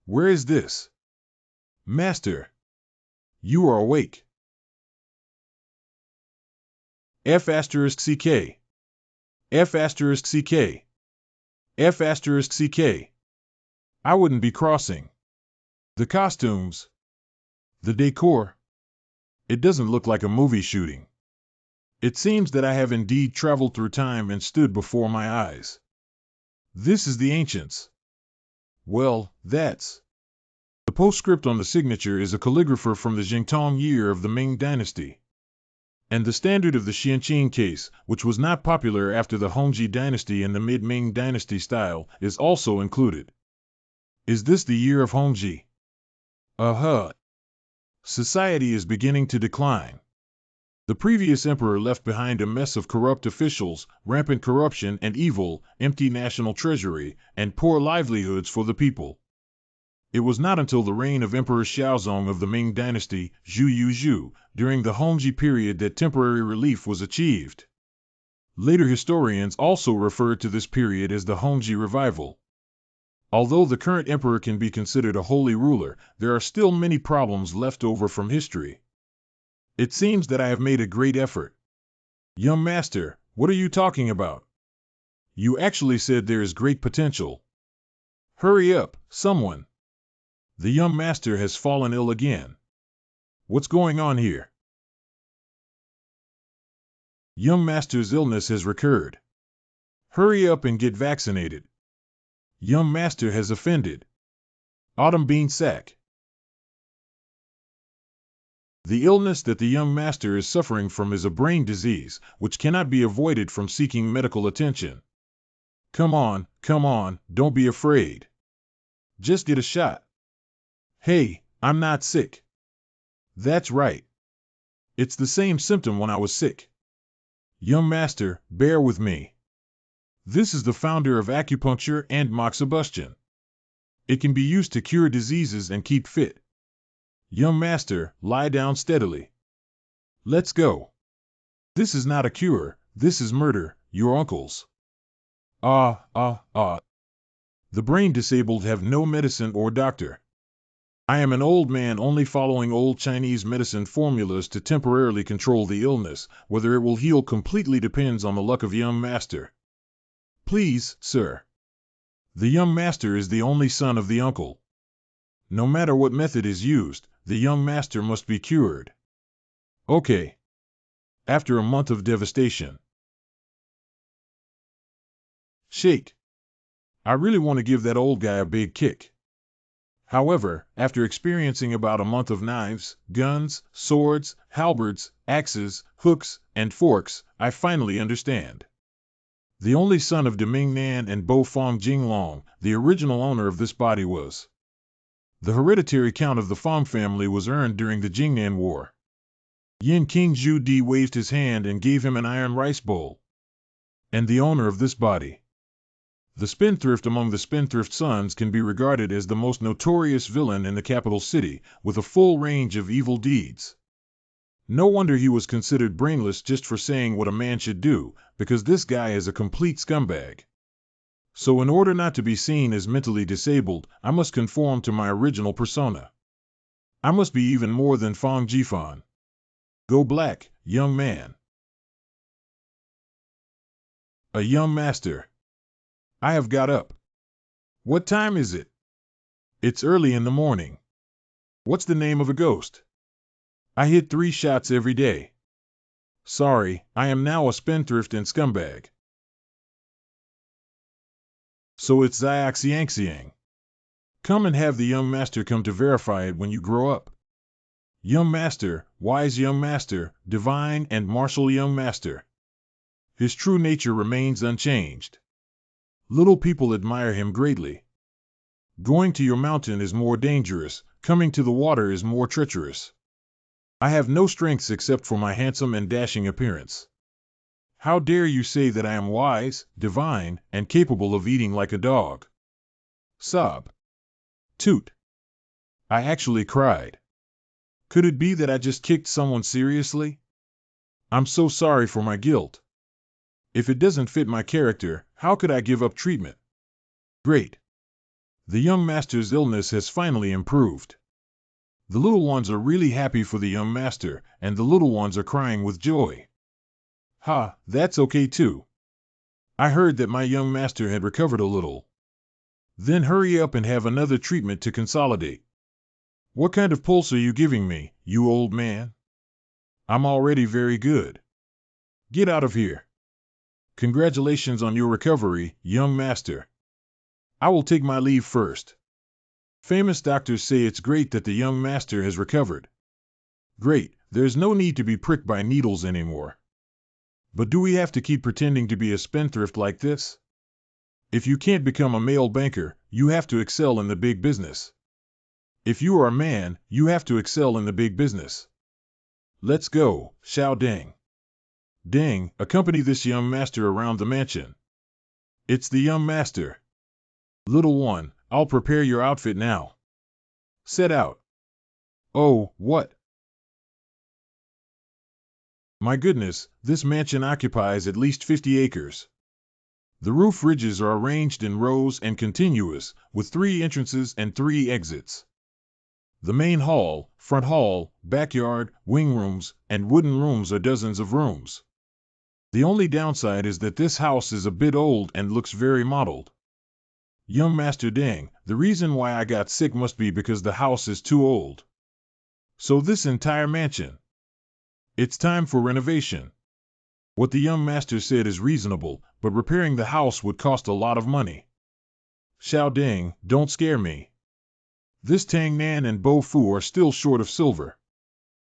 Where is this? Master, you are awake. F***CK. F***CK. F***CK. I wouldn't be crossing. The costumes. The decor. It doesn't look like a movie shooting. It seems that I have indeed traveled through time and stood before my eyes. This is the ancients. Well, that's... The postscript on the signature is a calligrapher from the Jingtong year of the Ming Dynasty. And the standard of the Xianqing case, which was not popular after the Hongji dynasty and the mid-Ming dynasty style, is also included. Is this the year of Hongji? Society is beginning to decline. The previous emperor left behind a mess of corrupt officials, rampant corruption and evil, empty national treasury, and poor livelihoods for the people. It was not until the reign of Emperor Xiaozong of the Ming Dynasty, Zhu, during the Hongji period that temporary relief was achieved. Later historians also referred to this period as the Hongji Revival. Although the current emperor can be considered a holy ruler, there are still many problems left over from history. It seems that I have made a great effort. Young master, what are you talking about? You actually said there is great potential. Hurry up, someone. The young master has fallen ill again. What's going on here? Young master's illness has recurred. Hurry up and get vaccinated. Young master has offended. Autumn bean sack. The illness that the young master is suffering from is a brain disease, which cannot be avoided from seeking medical attention. Come on, don't be afraid. Just get a shot. Hey, I'm not sick. That's right. It's the same symptom when I was sick. Young master, bear with me. This is the founder of acupuncture and moxibustion. It can be used to cure diseases and keep fit. Young master, lie down steadily. Let's go. This is not a cure, this is murder, your uncle's. The brain disabled have no medicine or doctor. I am an old man only following old Chinese medicine formulas to temporarily control the illness. Whether it will heal completely depends on the luck of young master. Please, sir. The young master is the only son of the uncle. No matter what method is used, the young master must be cured. Okay. After a month of devastation. Shake. I really want to give that old guy a big kick. However, after experiencing about a month of knives, guns, swords, halberds, axes, hooks, and forks, I finally understand. The only son of Deming Nan and Bo Fong Jinglong, the original owner of this body was. The hereditary count of the Fong family was earned during the Jingnan War. Yin King Zhu Di waved his hand and gave him an iron rice bowl. And the owner of this body. The spendthrift among the spendthrift sons can be regarded as the most notorious villain in the capital city, with a full range of evil deeds. No wonder he was considered brainless just for saying what a man should do, because this guy is a complete scumbag. So in order not to be seen as mentally disabled, I must conform to my original persona. I must be even more than Fong Jifan. Go black, young man. A young master. I have got up. What time is it? It's early in the morning. What's the name of a ghost? I hit 3 shots every day. Sorry, I am now a spendthrift and scumbag. So it's Xiaoxiangxiang. Come and have the young master come to verify it when you grow up. Young master, wise young master, divine and martial young master. His true nature remains unchanged. Little people admire him greatly. Going to your mountain is more dangerous, coming to the water is more treacherous. I have no strengths except for my handsome and dashing appearance. How dare you say that I am wise, divine, and capable of eating like a dog? Sob. Toot. I actually cried. Could it be that I just kicked someone seriously? I'm so sorry for my guilt. If it doesn't fit my character, how could I give up treatment? Great. The young master's illness has finally improved. The little ones are really happy for the young master, and the little ones are crying with joy. Ha, that's okay too. I heard that my young master had recovered a little. Then hurry up and have another treatment to consolidate. What kind of pulse are you giving me, you old man? I'm already very good. Get out of here. Congratulations on your recovery, young master. I will take my leave first. Famous doctors say it's great that the young master has recovered. Great, there's no need to be pricked by needles anymore. But do we have to keep pretending to be a spendthrift like this? If you can't become a male banker, you have to excel in the big business. If you are a man, you have to excel in the big business. Let's go, Xiao Ding. Ding, accompany this young master around the mansion. It's the young master. Little one, I'll prepare your outfit now. Set out. Oh, what? My goodness, this mansion occupies at least 50 acres. The roof ridges are arranged in rows and continuous, with 3 entrances and 3 exits. The main hall, front hall, backyard, wing rooms, and wooden rooms are dozens of rooms. The only downside is that this house is a bit old and looks very mottled. Young Master Ding, the reason why I got sick must be because the house is too old. So this entire mansion. It's time for renovation. What the young master said is reasonable, but repairing the house would cost a lot of money. Xiao Ding, don't scare me. This Tang Nan and Bo Fu are still short of silver.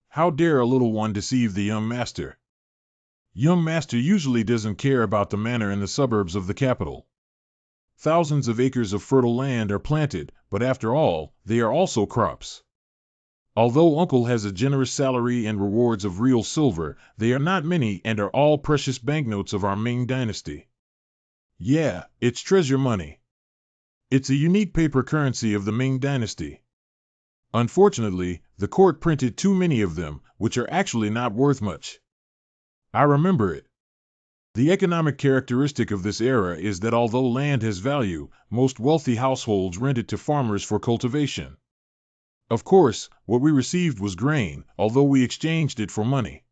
How dare a little one deceive the young master? Young master usually doesn't care about the manor in the suburbs of the capital. Thousands of acres of fertile land are planted, but after all, they are also crops. Although uncle has a generous salary and rewards of real silver, they are not many and are all precious banknotes of our Ming Dynasty. Yeah, it's treasure money. It's a unique paper currency of the Ming Dynasty. Unfortunately, the court printed too many of them, which are actually not worth much. I remember it. The economic characteristic of this era is that although land has value, most wealthy households rent it to farmers for cultivation. Of course, what we received was grain, although we exchanged it for money.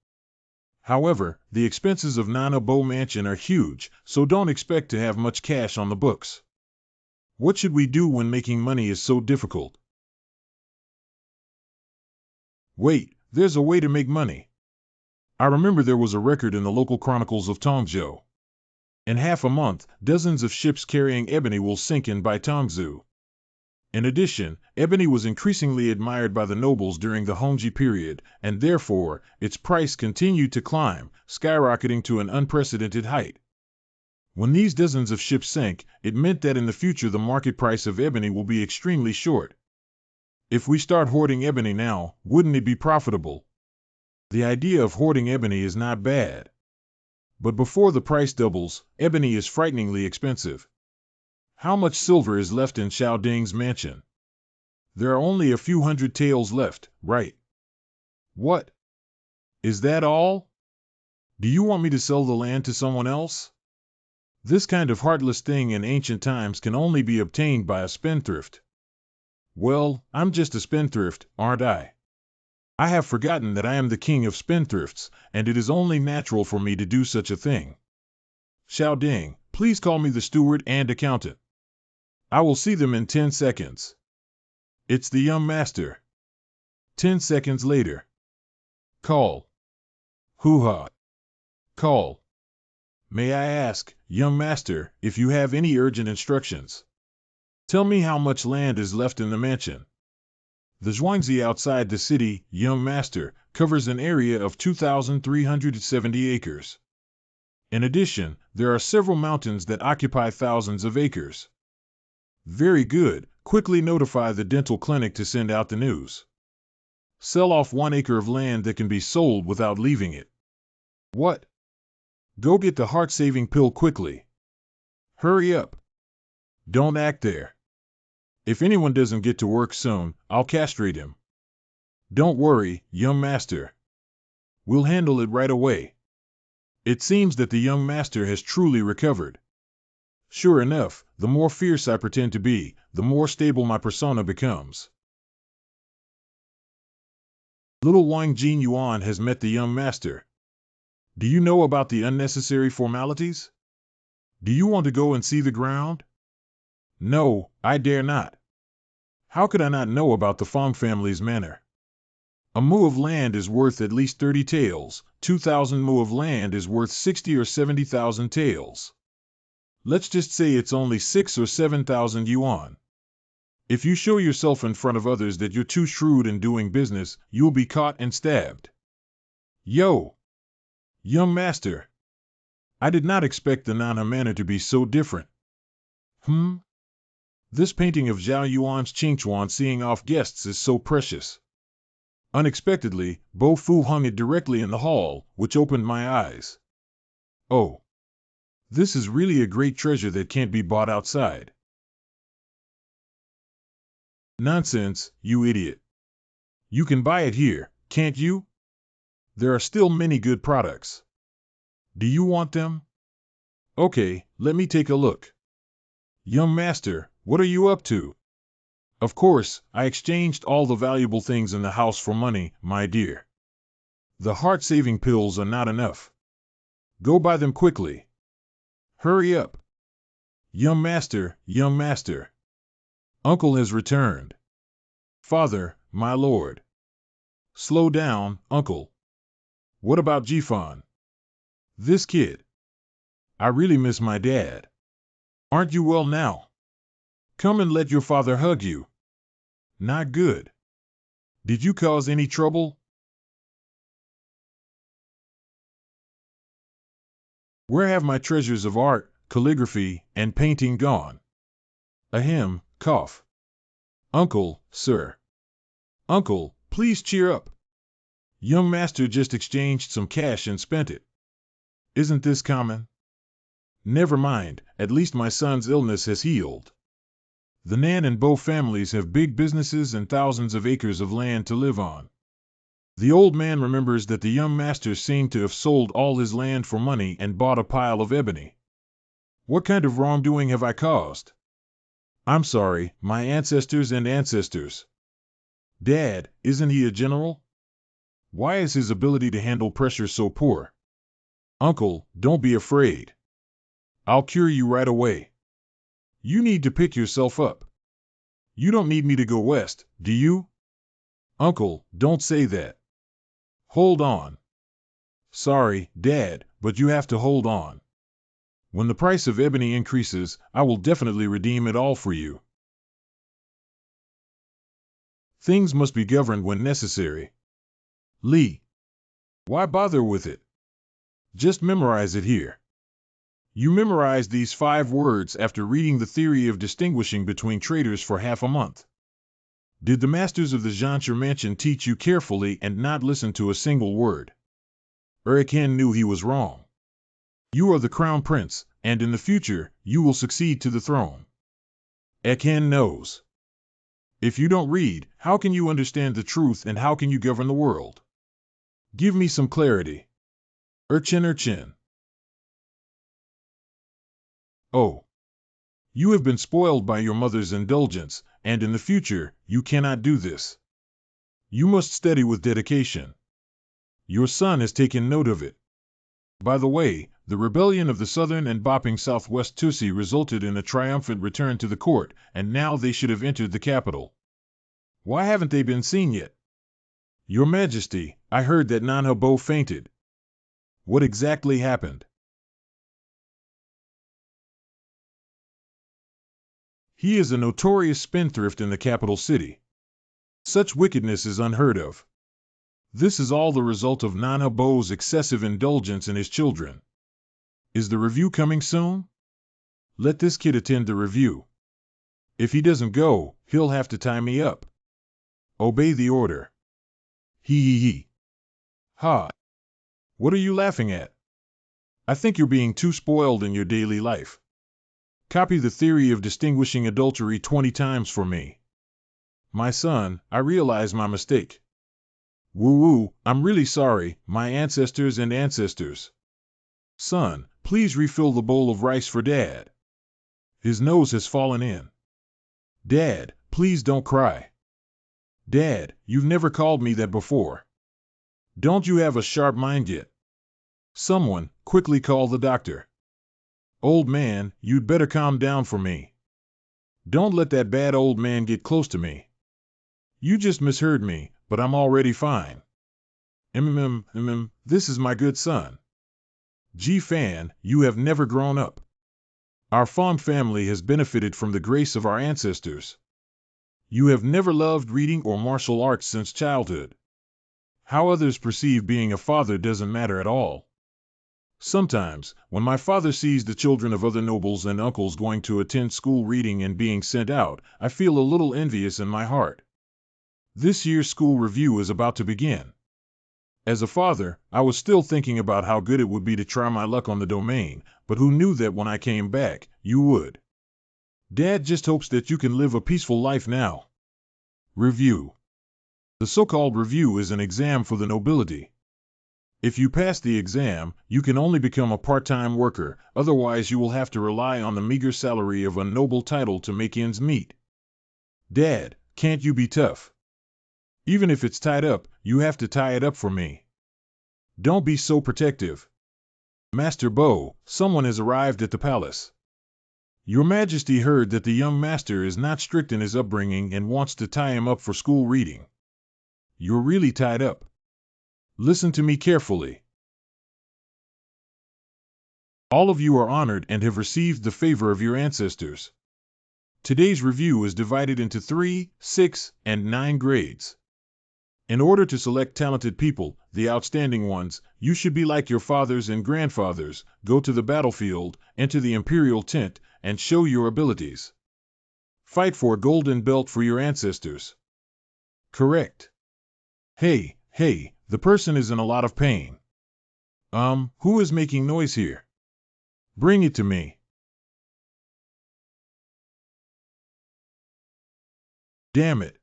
However, the expenses of Nana Bo Mansion are huge, so don't expect to have much cash on the books. What should we do when making money is so difficult? Wait, there's a way to make money. I remember there was a record in the local chronicles of Tongzhou. In half a month, dozens of ships carrying ebony will sink in by Tongzhou. In addition, ebony was increasingly admired by the nobles during the Hongji period, and therefore, its price continued to climb, skyrocketing to an unprecedented height. When these dozens of ships sank, it meant that in the future the market price of ebony will be extremely short. If we start hoarding ebony now, wouldn't it be profitable? The idea of hoarding ebony is not bad. But before the price doubles, ebony is frighteningly expensive. How much silver is left in Xiao Ding's mansion? There are only a few hundred taels left, right? What? Is that all? Do you want me to sell the land to someone else? This kind of heartless thing in ancient times can only be obtained by a spendthrift. Well, I'm just a spendthrift, aren't I? I have forgotten that I am the king of spendthrifts, and it is only natural for me to do such a thing. Xiao Ding, please call me the steward and accountant. I will see them in 10 seconds. It's the young master. 10 seconds later. Call. Hoo-ha. Call. May I ask, young master, if you have any urgent instructions? Tell me how much land is left in the mansion. The Zhuangzi outside the city, young master, covers an area of 2,370 acres. In addition, there are several mountains that occupy thousands of acres. Very good, quickly notify the dental clinic to send out the news. Sell off 1 acre of land that can be sold without leaving it. What? Go get the heart-saving pill quickly. Hurry up. Don't act there. If anyone doesn't get to work soon, I'll castrate him. Don't worry, young master. We'll handle it right away. It seems that the young master has truly recovered. Sure enough, the more fierce I pretend to be, the more stable my persona becomes. Little Wang Jin Yuan has met the young master. Do you know about the unnecessary formalities? Do you want to go and see the ground? No, I dare not. How could I not know about the Fong family's manor? A mu of land is worth at least 30 taels, 2,000 mu of land is worth 60 or 70,000 taels. Let's just say it's only 6 or 7,000 yuan. If you show yourself in front of others that you're too shrewd in doing business, you'll be caught and stabbed. Yo! Young master! I did not expect the Manhwa manor to be so different. This painting of Zhao Yuan's Qingchuan seeing off guests is so precious. Unexpectedly, Bo Fu hung it directly in the hall, which opened my eyes. Oh! This is really a great treasure that can't be bought outside. Nonsense, you idiot. You can buy it here, can't you? There are still many good products. Do you want them? Okay, let me take a look. Young master, what are you up to? Of course, I exchanged all the valuable things in the house for money, my dear. The heart-saving pills are not enough. Go buy them quickly. Hurry up. Young master, young master. Uncle has returned. Father, my lord. Slow down, uncle. What about Jifan? This kid. I really miss my dad. Aren't you well now? Come and let your father hug you. Not good. Did you cause any trouble? Where have my treasures of art, calligraphy, and painting gone? Ahem, cough. Uncle, sir. Uncle, please cheer up. Young master just exchanged some cash and spent it. Isn't this common? Never mind, at least my son's illness has healed. The Nan and Bo families have big businesses and thousands of acres of land to live on. The old man remembers that the young master seemed to have sold all his land for money and bought a pile of ebony. What kind of wrongdoing have I caused? I'm sorry, my ancestors and ancestors. Dad, isn't he a general? Why is his ability to handle pressure so poor? Uncle, don't be afraid. I'll cure you right away. You need to pick yourself up. You don't need me to go west, do you? Uncle, don't say that. Hold on. Sorry, Dad, but you have to hold on. When the price of ebony increases, I will definitely redeem it all for you. Things must be governed when necessary. Lee. Why bother with it? Just memorize it here. You memorized these 5 words after reading the theory of distinguishing between traders for half a month. Did the masters of the Zhanshi mansion teach you carefully and not listen to a single word? Urikan knew he was wrong. You are the crown prince, and in the future, you will succeed to the throne. Ekan knows. If you don't read, how can you understand the truth and how can you govern the world? Give me some clarity. Urchin. Oh. You have been spoiled by your mother's indulgence, and in the future, you cannot do this. You must study with dedication. Your son has taken note of it. By the way, the rebellion of the southern and bopping southwest Tusi resulted in a triumphant return to the court, and now they should have entered the capital. Why haven't they been seen yet? Your Majesty, I heard that Manhwa Bo fainted. What exactly happened? He is a notorious spendthrift in the capital city. Such wickedness is unheard of. This is all the result of Manhwa Bo's excessive indulgence in his children. Is the review coming soon? Let this kid attend the review. If he doesn't go, he'll have to tie me up. Obey the order. He. Ha. What are you laughing at? I think you're being too spoiled in your daily life. Copy the theory of distinguishing adultery 20 times for me. My son, I realize my mistake. Woo-woo, I'm really sorry, my ancestors and ancestors. Son, please refill the bowl of rice for Dad. His nose has fallen in. Dad, please don't cry. Dad, you've never called me that before. Don't you have a sharp mind yet? Someone, quickly call the doctor. Old man, you'd better calm down for me. Don't let that bad old man get close to me. You just misheard me, but I'm already fine. This is my good son. Fan, you have never grown up. Our Fong family has benefited from the grace of our ancestors. You have never loved reading or martial arts since childhood. How others perceive being a father doesn't matter at all. Sometimes, when my father sees the children of other nobles and uncles going to attend school reading and being sent out, I feel a little envious in my heart. This year's school review is about to begin. As a father, I was still thinking about how good it would be to try my luck on the domain, but who knew that when I came back, you would. Dad just hopes that you can live a peaceful life now. Review. The so-called review is an exam for the nobility. If you pass the exam, you can only become a part-time worker, otherwise you will have to rely on the meager salary of a noble title to make ends meet. Dad, can't you be tough? Even if it's tied up, you have to tie it up for me. Don't be so protective. Master Bo, someone has arrived at the palace. Your Majesty heard that the young master is not strict in his upbringing and wants to tie him up for school reading. You're really tied up. Listen to me carefully. All of you are honored and have received the favor of your ancestors. Today's review is divided into 3, 6, and 9 grades. In order to select talented people, the outstanding ones, you should be like your fathers and grandfathers, go to the battlefield, enter the Imperial tent, and show your abilities. Fight for a golden belt for your ancestors. Correct. Hey, the person is in a lot of pain. Who is making noise here? Bring it to me. Damn it.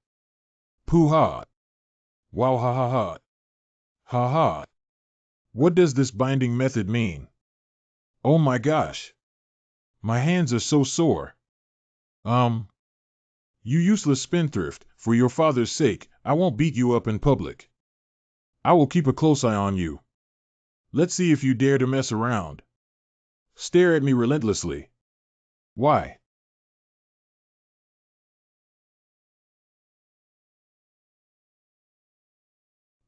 Poo-ha. Wow, ha ha ha. Ha ha. What does this binding method mean? Oh my gosh. My hands are so sore. You useless spendthrift, for your father's sake, I won't beat you up in public. I will keep a close eye on you. Let's see if you dare to mess around. Stare at me relentlessly. Why?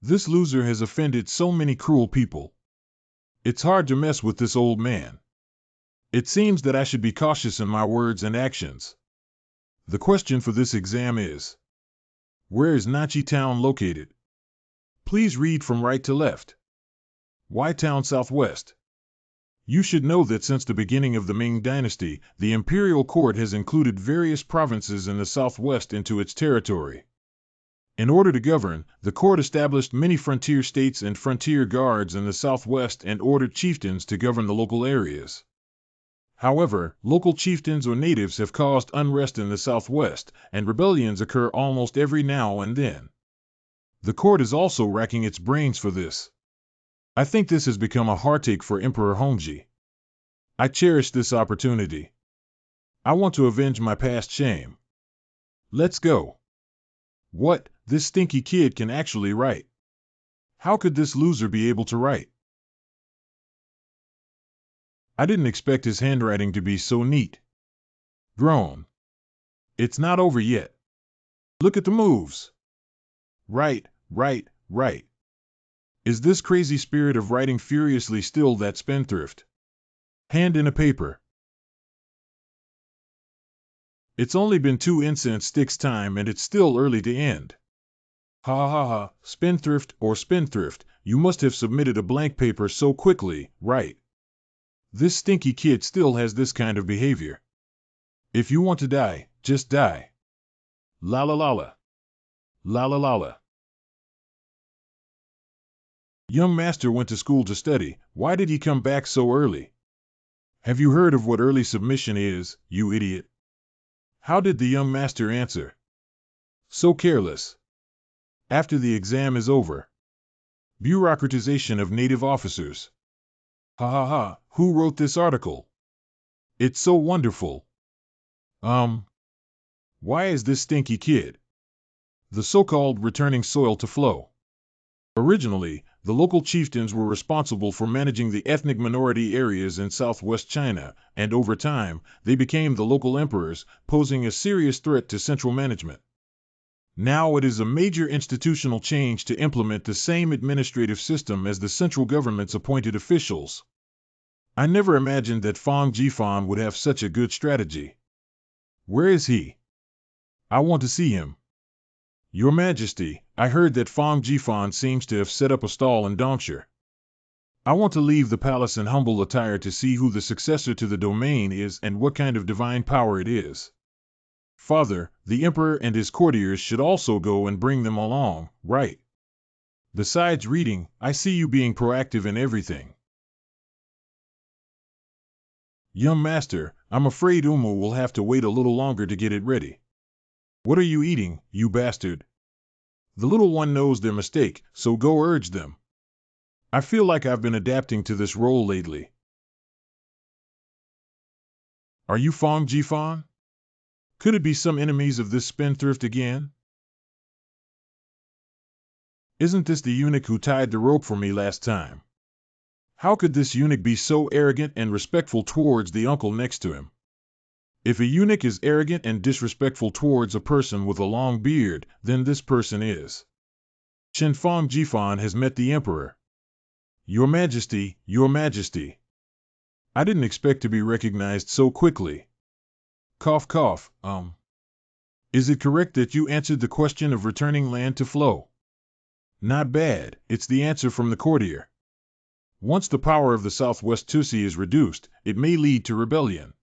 This loser has offended so many cruel people. It's hard to mess with this old man. It seems that I should be cautious in my words and actions. The question for this exam is, where is Nachi Town located? Please read from right to left. Why Town Southwest? You should know that since the beginning of the Ming Dynasty, the Imperial Court has included various provinces in the southwest into its territory. In order to govern, the court established many frontier states and frontier guards in the southwest and ordered chieftains to govern the local areas. However, local chieftains or natives have caused unrest in the southwest, and rebellions occur almost every now and then. The court is also racking its brains for this. I think this has become a heartache for Emperor Hongji. I cherish this opportunity. I want to avenge my past shame. Let's go. What? This stinky kid can actually write. How could this loser be able to write? I didn't expect his handwriting to be so neat. Groan. It's not over yet. Look at the moves. Right. Is this crazy spirit of writing furiously still that spendthrift? Hand in a paper. It's only been 2 incense sticks time and it's still early to end. Ha ha ha, spendthrift or spendthrift, you must have submitted a blank paper so quickly, right? This stinky kid still has this kind of behavior. If you want to die, just die. La la la la. La la la la. Young master went to school to study. Why did he come back so early? Have you heard of what early submission is, you idiot? How did the young master answer? So careless. After the exam is over. Bureaucratization of native officers. Ha ha ha, who wrote this article? It's so wonderful. Um, why is this stinky kid? The so-called returning soil to flow. Originally, the local chieftains were responsible for managing the ethnic minority areas in southwest China, and over time, they became the local emperors, posing a serious threat to central management. Now it is a major institutional change to implement the same administrative system as the central government's appointed officials. I never imagined that Fong Jifan would have such a good strategy. Where is he? I want to see him. Your Majesty, I heard that Fong Jifan seems to have set up a stall in Dongshi. I want to leave the palace in humble attire to see who the successor to the domain is and what kind of divine power it is. Father, the Emperor and his courtiers should also go and bring them along, right? Besides reading, I see you being proactive in everything. Young master, I'm afraid Umu will have to wait a little longer to get it ready. What are you eating, you bastard? The little one knows their mistake, so go urge them. I feel like I've been adapting to this role lately. Are you Fong Jifan? Could it be some enemies of this spendthrift again? Isn't this the eunuch who tied the rope for me last time? How could this eunuch be so arrogant and respectful towards the uncle next to him? If a eunuch is arrogant and disrespectful towards a person with a long beard, then this person is. Shen Fong Jifan has met the Emperor. Your Majesty, Your Majesty. I didn't expect to be recognized so quickly. Cough, cough, Is it correct that you answered the question of returning land to flow? Not bad, it's the answer from the courtier. Once the power of the Southwest Tusi is reduced, it may lead to rebellion.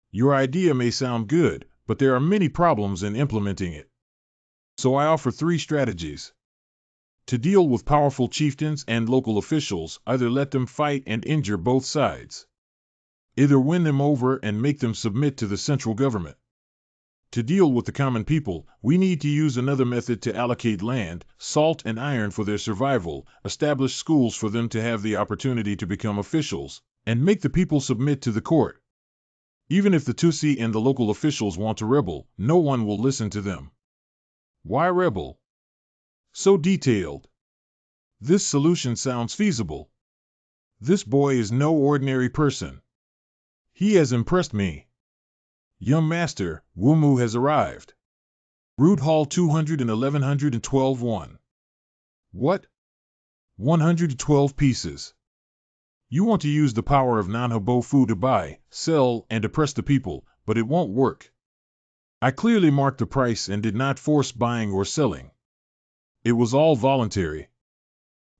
Your idea may sound good, but there are many problems in implementing it. So I offer 3 strategies. To deal with powerful chieftains and local officials, either let them fight and injure both sides. Either win them over and make them submit to the central government. To deal with the common people, we need to use another method to allocate land, salt and iron for their survival, establish schools for them to have the opportunity to become officials, and make the people submit to the court. Even if the Tusi and the local officials want to rebel, no one will listen to them. Why rebel? So detailed. This solution sounds feasible. This boy is no ordinary person. He has impressed me. Young master, Wumu has arrived. Root Hall 211-112-1. What? 112 pieces. You want to use the power of Manhwa Fu to buy, sell, and oppress the people, but it won't work. I clearly marked the price and did not force buying or selling. It was all voluntary.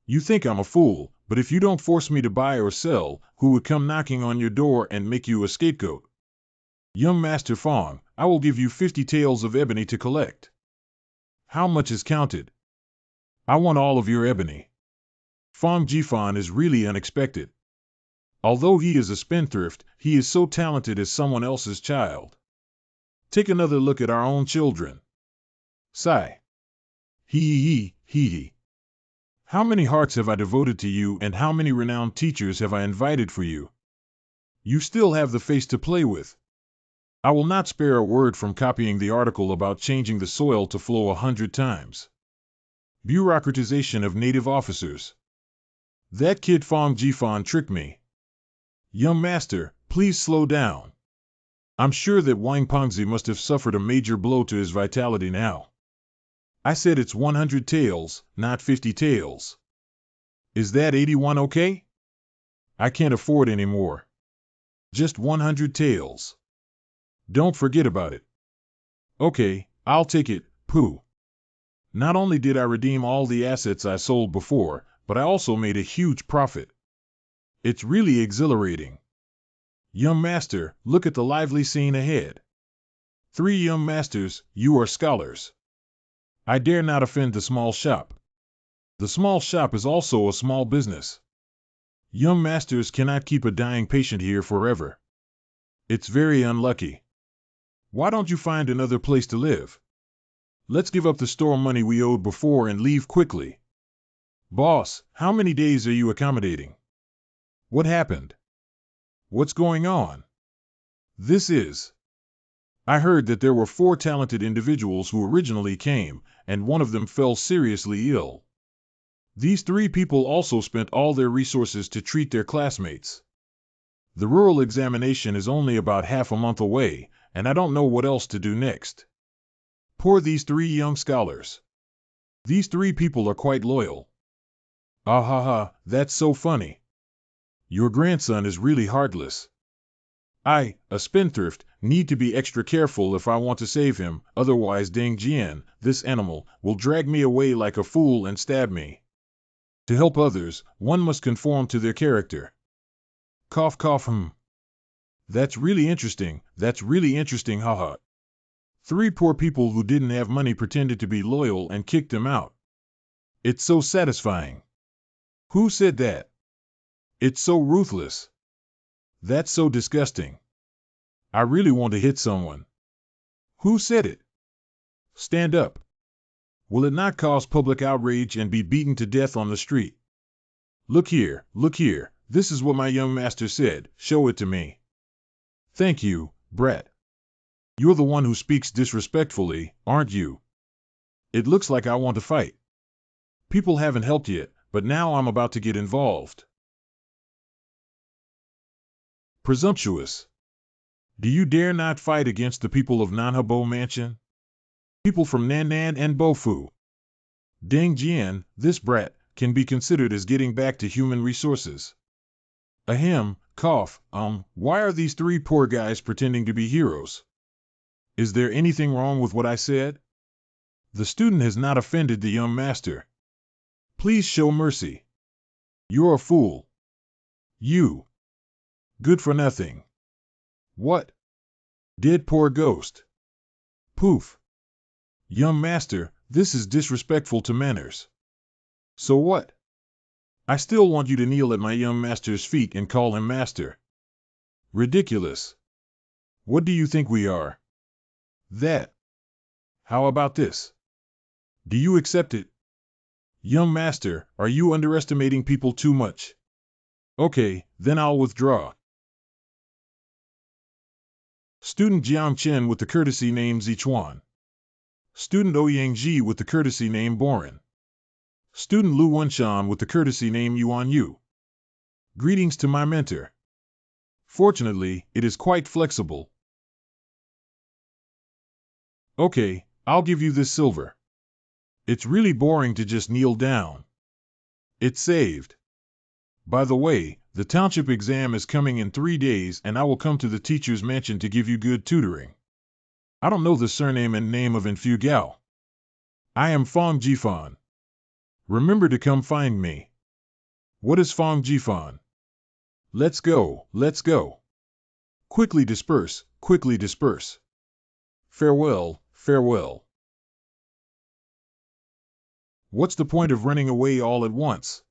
You think I'm a fool, but if you don't force me to buy or sell, who would come knocking on your door and make you a scapegoat? Young Master Fong, I will give you 50 taels of ebony to collect. How much is counted? I want all of your ebony. Fong Jifan is really unexpected. Although he is a spendthrift, he is so talented as someone else's child. Take another look at our own children. Sigh. Hee. How many hearts have I devoted to you and how many renowned teachers have I invited for you? You still have the face to play with. I will not spare a word from copying the article about changing the soil to flow 100 times. Bureaucratization of native officers. That kid Fong Jifan tricked me. Young master, please slow down. I'm sure that Wang Pengzi must have suffered a major blow to his vitality now. I said it's 100 taels, not 50 taels. Is that 81 okay? I can't afford any more. Just 100 taels. Don't forget about it. Okay, I'll take it, Pooh. Not only did I redeem all the assets I sold before, but I also made a huge profit. It's really exhilarating. Young master, look at the lively scene ahead. 3 young masters, you are scholars. I dare not offend the small shop. The small shop is also a small business. Young masters cannot keep a dying patient here forever. It's very unlucky. Why don't you find another place to live? Let's give up the store money we owed before and leave quickly. Boss, how many days are you accommodating? What happened? What's going on? This is... I heard that there were 4 talented individuals who originally came, and one of them fell seriously ill. These 3 people also spent all their resources to treat their classmates. The rural examination is only about half a month away, and I don't know what else to do next. Poor these 3 young scholars. These 3 people are quite loyal. Ah ha ha, that's so funny. Your grandson is really heartless. I, a spendthrift, need to be extra careful if I want to save him, otherwise Deng Jian, this animal, will drag me away like a fool and stab me. To help others, one must conform to their character. Cough cough That's really interesting, haha. 3 poor people who didn't have money pretended to be loyal and kicked him out. It's so satisfying. Who said that? It's so ruthless. That's so disgusting. I really want to hit someone. Who said it? Stand up. Will it not cause public outrage and be beaten to death on the street? Look here, this is what my young master said, show it to me. Thank you, brat. You're the one who speaks disrespectfully, aren't you? It looks like I want to fight. People haven't helped yet, but now I'm about to get involved. Presumptuous. Do you dare not fight against the people of Nanhabo Mansion? People from Nannan and Bofu. Deng Jian, this brat, can be considered as getting back to human resources. Ahem, cough, why are these 3 poor guys pretending to be heroes? Is there anything wrong with what I said? The student has not offended the young master. Please show mercy. You're a fool. You. Good for nothing. What? Dead poor ghost. Poof. Young master, this is disrespectful to manners. So what? I still want you to kneel at my young master's feet and call him master. Ridiculous. What do you think we are? That. How about this? Do you accept it? Young master, are you underestimating people too much? Okay, then I'll withdraw. Student Jiang Chen with the courtesy name Zichuan. Student Ouyang Ji with the courtesy name Boren. Student Lu Wenshan with the courtesy name Yuan Yu. Greetings to my mentor. Fortunately, it is quite flexible. Okay, I'll give you this silver. It's really boring to just kneel down. It's saved. By the way, the township exam is coming in 3 days and I will come to the teacher's mansion to give you good tutoring. I don't know the surname and name of Infu Gao. I am Fong Jifan. Remember to come find me. What is Fong Jifan? Let's go, let's go. Quickly disperse, quickly disperse. Farewell, farewell. What's the point of running away all at once?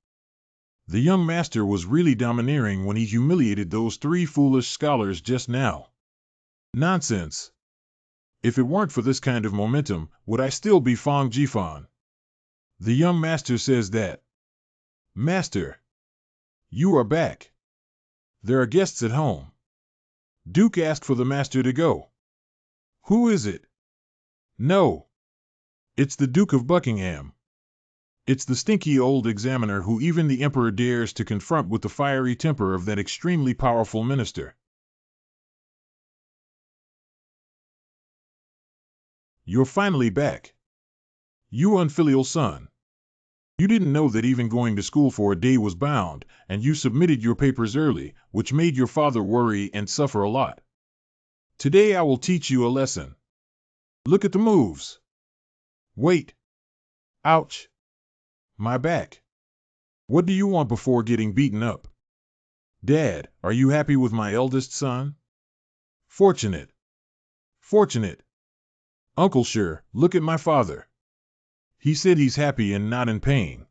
The young master was really domineering when he humiliated those 3 foolish scholars just now. Nonsense. If it weren't for this kind of momentum, would I still be Fong Jifan? The young master says that. Master. You are back. There are guests at home. Duke asked for the master to go. Who is it? No. It's the Duke of Buckingham. It's the stinky old examiner who even the emperor dares to confront with the fiery temper of that extremely powerful minister. You're finally back. You unfilial son. You didn't know that even going to school for a day was bound, and you submitted your papers early, which made your father worry and suffer a lot. Today I will teach you a lesson. Look at the moves. Wait. Ouch. My back. What do you want before getting beaten up? Dad, are you happy with my eldest son? Fortunate. Fortunate. Uncle sure, look at my father. He said he's happy and not in pain.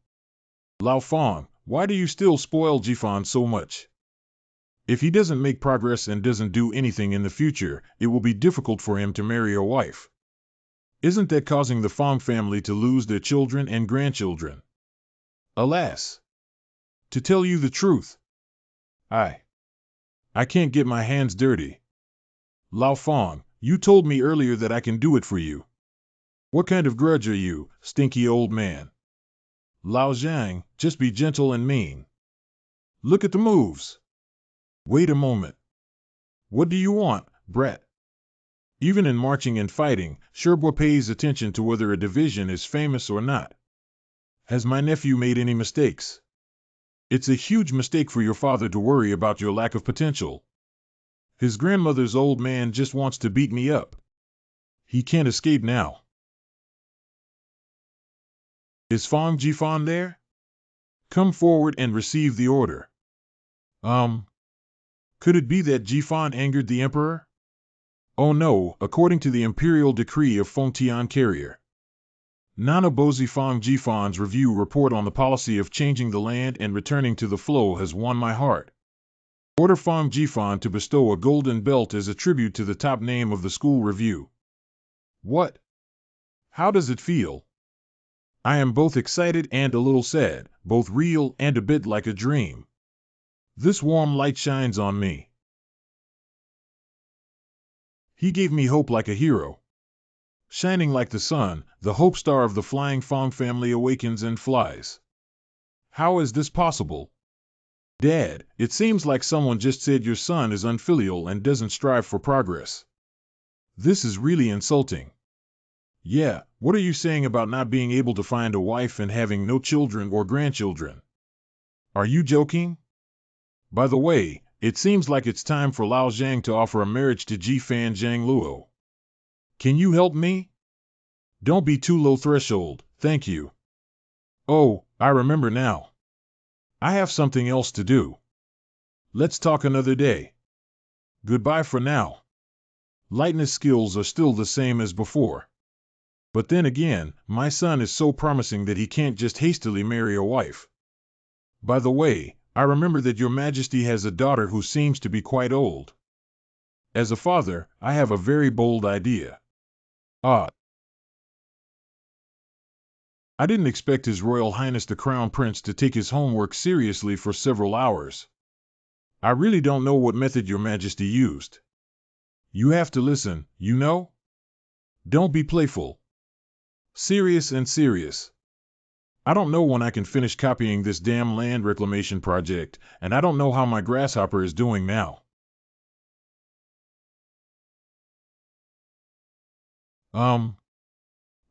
Lao Fong, why do you still spoil Jifan so much? If he doesn't make progress and doesn't do anything in the future, it will be difficult for him to marry a wife. Isn't that causing the Fong family to lose their children and grandchildren? Alas! To tell you the truth, I can't get my hands dirty. Lao Fong, You told me earlier that I can do it for you. What kind of grudge are you, stinky old man? Lao Zhang, just be gentle and mean. Look at the moves. Wait a moment. What do you want, brat? Even in marching and fighting, Sherbua pays attention to whether a division is famous or not. Has my nephew made any mistakes? It's a huge mistake for your father to worry about your lack of potential. His grandmother's old man just wants to beat me up. He can't escape now. Is Fong Jifan there? Come forward and receive the order. Could it be that Jifan angered the emperor? Oh no, according to the Imperial decree of Fengtian Carrier. Nana Bozi Fong Jifan's review report on the policy of changing the land and returning to the flow has won my heart. Order Fong Jifan to bestow a golden belt as a tribute to the top name of the school review. What? How does it feel? I am both excited and a little sad, both real and a bit like a dream. This warm light shines on me. He gave me hope like a hero. Shining like the sun, the hope star of the flying Fong family awakens and flies. How is this possible? Dad, it seems like someone just said your son is unfilial and doesn't strive for progress. This is really insulting. Yeah, what are you saying about not being able to find a wife and having no children or grandchildren? Are you joking? By the way, it seems like it's time for Lao Zhang to offer a marriage to Jifan Zhang Luo. Can you help me? Don't be too low threshold, thank you. Oh, I remember now. I have something else to do. Let's talk another day. Goodbye for now. Lightness skills are still the same as before. But then again, my son is so promising that he can't just hastily marry a wife. By the way, I remember that your majesty has a daughter who seems to be quite old. As a father, I have a very bold idea. I didn't expect His Royal Highness the Crown Prince to take his homework seriously for several hours. I really don't know what method your majesty used. You have to listen, you know? Don't be playful. Serious and serious. I don't know when I can finish copying this damn land reclamation project, and I don't know how my grasshopper is doing now.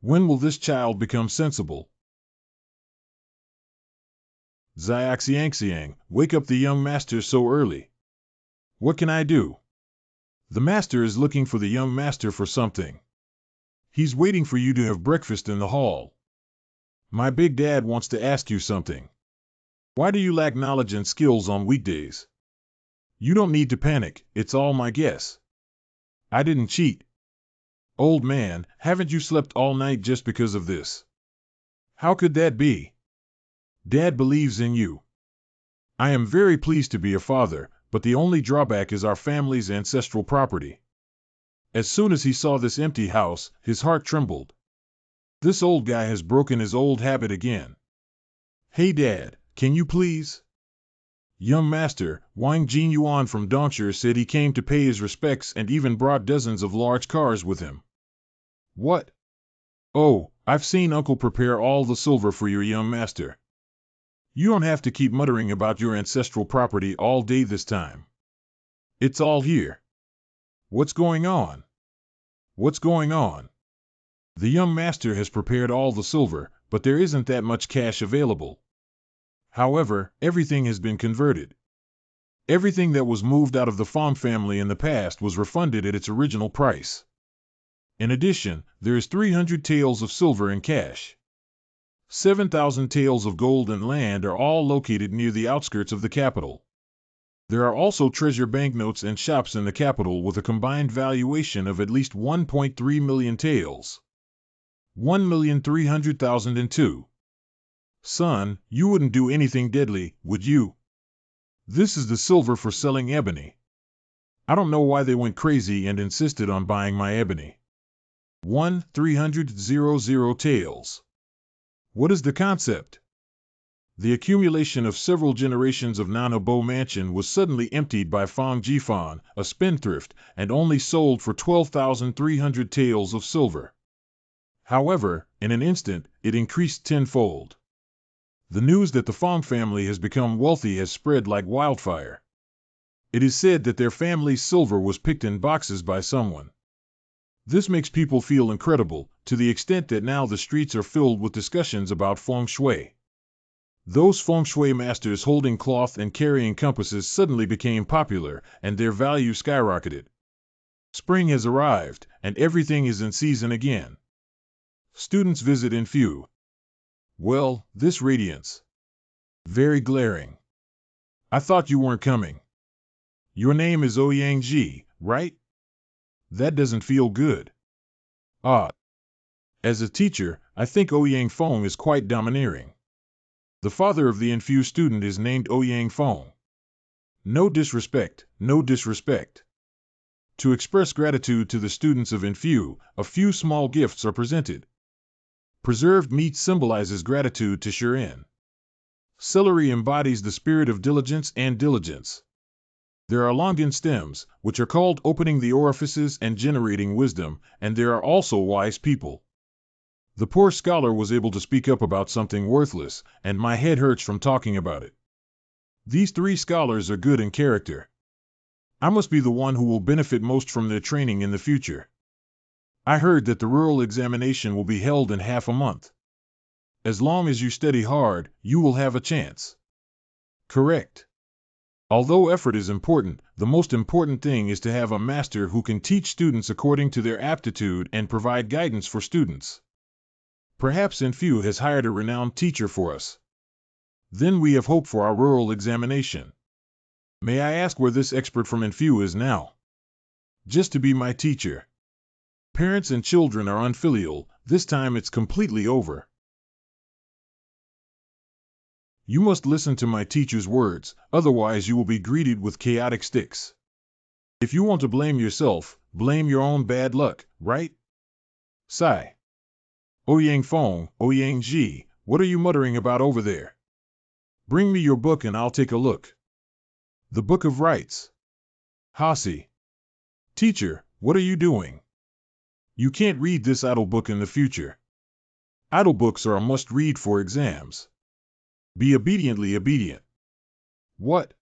When will this child become sensible? Xiaxiangxiang, wake up the young master so early. What can I do? The master is looking for the young master for something. He's waiting for you to have breakfast in the hall. My big dad wants to ask you something. Why do you lack knowledge and skills on weekdays? You don't need to panic, it's all my guess. I didn't cheat. Old man, haven't you slept all night just because of this? How could that be? Dad believes in you. I am very pleased to be a father, but the only drawback is our family's ancestral property. As soon as he saw this empty house, his heart trembled. This old guy has broken his old habit again. Hey Dad, can you please? Young master, Wang Jinyuan from Dongshire said he came to pay his respects and even brought dozens of large cars with him. What? Oh, I've seen Uncle prepare all the silver for your young master. You don't have to keep muttering about your ancestral property all day this time. It's all here. What's going on? What's going on? The young master has prepared all the silver, but there isn't that much cash available. However, everything has been converted. Everything that was moved out of the Fong family in the past was refunded at its original price. In addition, there is 300 taels of silver in cash. 7,000 taels of gold and land are all located near the outskirts of the capital. There are also treasure banknotes and shops in the capital with a combined valuation of at least 1.3 million taels. 1,300,002. Son, you wouldn't do anything deadly, would you? This is the silver for selling ebony. I don't know why they went crazy and insisted on buying my ebony. 1,300,000 taels. What is the concept? The accumulation of several generations of Nanabo mansion was suddenly emptied by Fang Jifan, a spendthrift, and only sold for 12,300 taels of silver. However, in an instant, it increased tenfold. The news that the Fang family has become wealthy has spread like wildfire. It is said that their family's silver was picked in boxes by someone. This makes people feel incredible, to the extent that now the streets are filled with discussions about feng shui. Those feng shui masters holding cloth and carrying compasses suddenly became popular, and their value skyrocketed. Spring has arrived, and everything is in season again. Students visit in few. Well, this radiance. Very glaring. I thought you weren't coming. Your name is Ouyang, right? That doesn't feel good. Ah. As a teacher, I think Ouyang Feng is quite domineering. The father of the infused student is named Ouyang Feng. No disrespect, no disrespect. To express gratitude to the students of Infu, a few small gifts are presented. Preserved meat symbolizes gratitude to Shirin. Celery embodies the spirit of diligence and diligence. There are longan stems, which are called opening the orifices and generating wisdom, and there are also wise people. The poor scholar was able to speak up about something worthless, and my head hurts from talking about it. These 3 scholars are good in character. I must be the one who will benefit most from their training in the future. I heard that the rural examination will be held in half a month. As long as you study hard, you will have a chance. Correct. Although effort is important, the most important thing is to have a master who can teach students according to their aptitude and provide guidance for students. Perhaps Infu has hired a renowned teacher for us. Then we have hope for our rural examination. May I ask where this expert from Infu is now? Just to be my teacher. Parents and children are unfilial, this time it's completely over. You must listen to my teacher's words, otherwise you will be greeted with chaotic sticks. If you want to blame yourself, blame your own bad luck, right? Sigh. Ouyang Feng, Ouyang, what are you muttering about over there? Bring me your book and I'll take a look. The Book of Rights. Hasi. Teacher, what are you doing? You can't read this idle book in the future. Idle books are a must-read for exams. Be obediently obedient. What?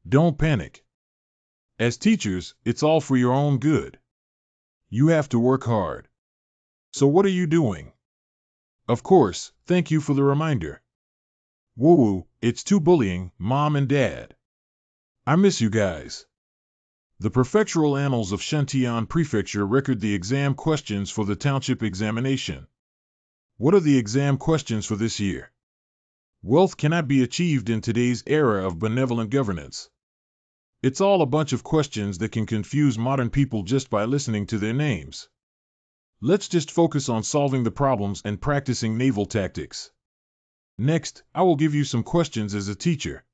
Don't panic. As teachers, it's all for your own good. You have to work hard. So what are you doing? Of course, thank you for the reminder. Woo-woo, it's too bullying, Mom and Dad. I miss you guys. The prefectural annals of Shentian Prefecture record the exam questions for the township examination. What are the exam questions for this year? Wealth cannot be achieved in today's era of benevolent governance. It's all a bunch of questions that can confuse modern people just by listening to their names. Let's just focus on solving the problems and practicing naval tactics. Next, I will give you some questions as a teacher.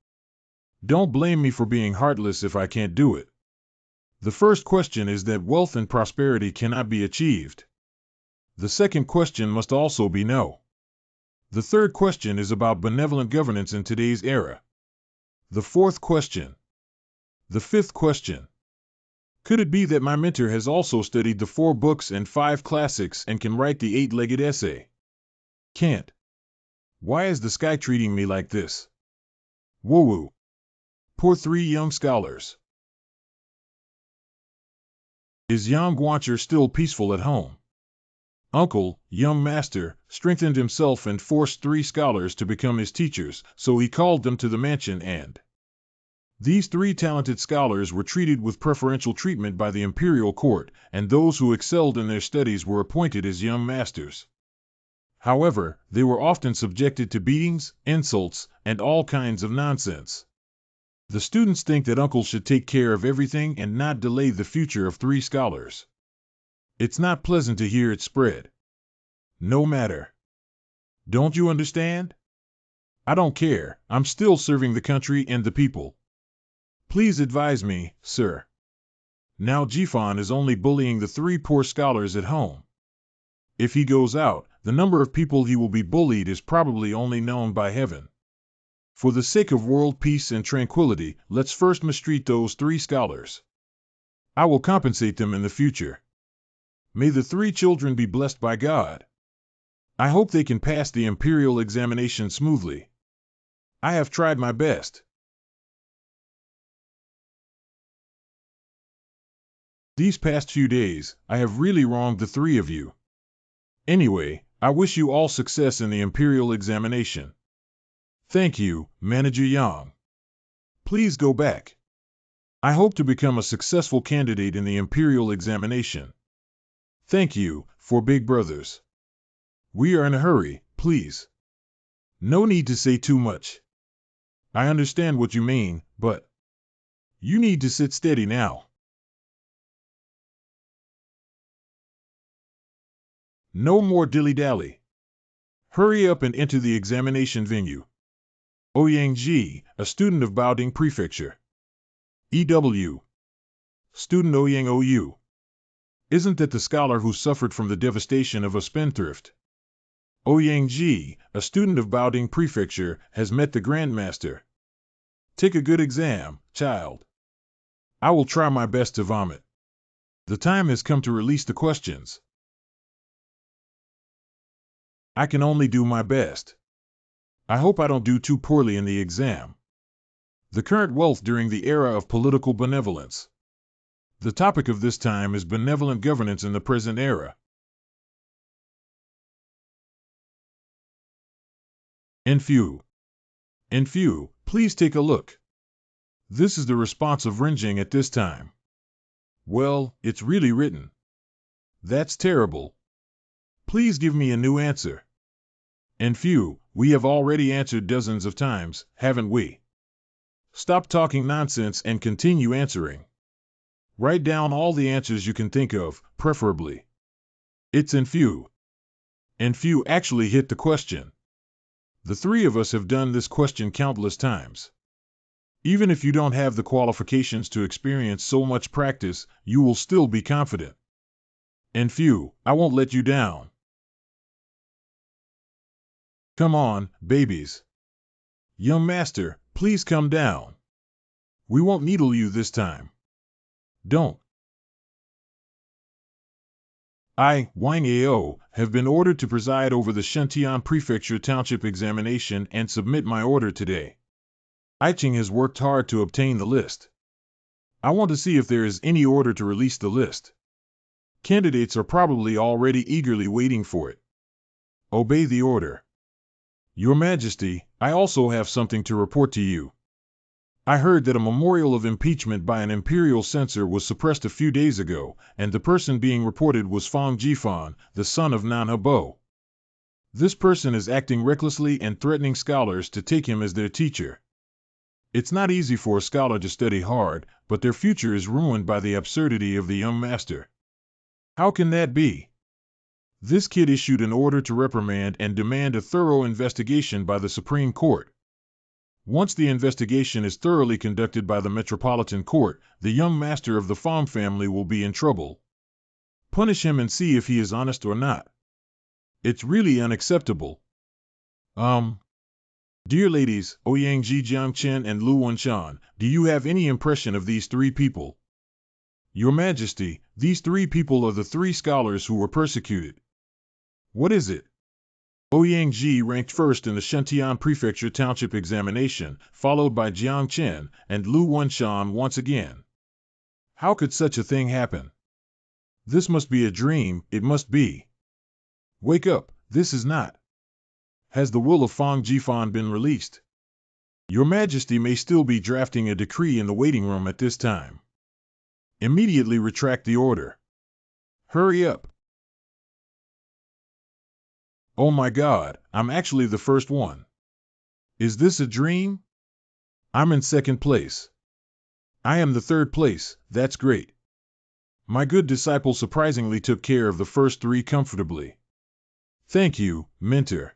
Don't blame me for being heartless if I can't do it. The first question is that wealth and prosperity cannot be achieved. The second question must also be no. The third question is about benevolent governance in today's era. The fourth question. The fifth question. Could it be that my mentor has also studied the 4 books and 5 classics and can write the 8-legged essay? Can't. Why is the sky treating me like this? Woo-woo. Poor 3 young scholars. Is Yang Guancher still peaceful at home? Uncle, young master, strengthened himself and forced 3 scholars to become his teachers, so he called them to the mansion and these 3 talented scholars were treated with preferential treatment by the Imperial court, and those who excelled in their studies were appointed as young masters. However, they were often subjected to beatings, insults, and all kinds of nonsense. The students think that uncle should take care of everything and not delay the future of 3 scholars. It's not pleasant to hear it spread. No matter. Don't you understand? I don't care, I'm still serving the country and the people. Please advise me, sir. Now Jifan is only bullying the 3 poor scholars at home. If he goes out, the number of people he will be bullied is probably only known by heaven. For the sake of world peace and tranquility, let's first mistreat those 3 scholars. I will compensate them in the future. May the 3 children be blessed by God. I hope they can pass the Imperial examination smoothly. I have tried my best. These past few days, I have really wronged the 3 of you. Anyway, I wish you all success in the Imperial examination. Thank you, Manager Yang. Please go back. I hope to become a successful candidate in the Imperial examination. Thank you, for big brothers. We are in a hurry, please. No need to say too much. I understand what you mean, but you need to sit steady now. No more dilly-dally. Hurry up and enter the examination venue. Ouyang, a student of Baoding Prefecture. EW. Student Ouyang OU. Isn't that the scholar who suffered from the devastation of a spendthrift? Ouyang, a student of Baoding Prefecture, has met the Grandmaster. Take a good exam, child. I will try my best to vomit. The time has come to release the questions. I can only do my best. I hope I don't do too poorly in the exam. The current wealth during the era of political benevolence. The topic of this time is benevolent governance in the present era. Enfu, please take a look. This is the response of Renjing at this time. Well, it's really written. That's terrible. Please give me a new answer. Enfu, we have already answered dozens of times, haven't we? Stop talking nonsense and continue answering. Write down all the answers you can think of, preferably. It's Enfu. Enfu actually hit the question. The 3 of us have done this question countless times. Even if you don't have the qualifications to experience so much practice, you will still be confident. Enfu, I won't let you down. Come on, babies. Young master, please come down. We won't needle you this time. Don't. I, Wang Ao, have been ordered to preside over the Shentian Prefecture Township examination and submit my order today. Iching has worked hard to obtain the list. I want to see if there is any order to release the list. Candidates are probably already eagerly waiting for it. Obey the order. Your Majesty, I also have something to report to you. I heard that a memorial of impeachment by an Imperial censor was suppressed a few days ago, and the person being reported was Fang Jifan, the son of Nanhabo. This person is acting recklessly and threatening scholars to take him as their teacher. It's not easy for a scholar to study hard, but their future is ruined by the absurdity of the young master. How can that be? This kid issued an order to reprimand and demand a thorough investigation by the Supreme Court. Once the investigation is thoroughly conducted by the Metropolitan Court, the young master of the Fang family will be in trouble. Punish him and see if he is honest or not. It's really unacceptable. Dear ladies, Ouyang Jiangchen and Lu Wenshan, do you have any impression of these 3 people? Your Majesty, these 3 people are the 3 scholars who were persecuted. What is it? Ouyang ranked first in the Shentian Prefecture Township examination, followed by Jiang Chen and Lu Wenshan once again. How could such a thing happen? This must be a dream, it must be. Wake up, this is not. Has the will of Fang Jifan been released? Your Majesty may still be drafting a decree in the waiting room at this time. Immediately retract the order. Hurry up. Oh my God, I'm actually the first one. Is this a dream? I'm in 2nd place. I am the 3rd place, that's great. My good disciple surprisingly took care of the first 3 comfortably. Thank you, Mentor.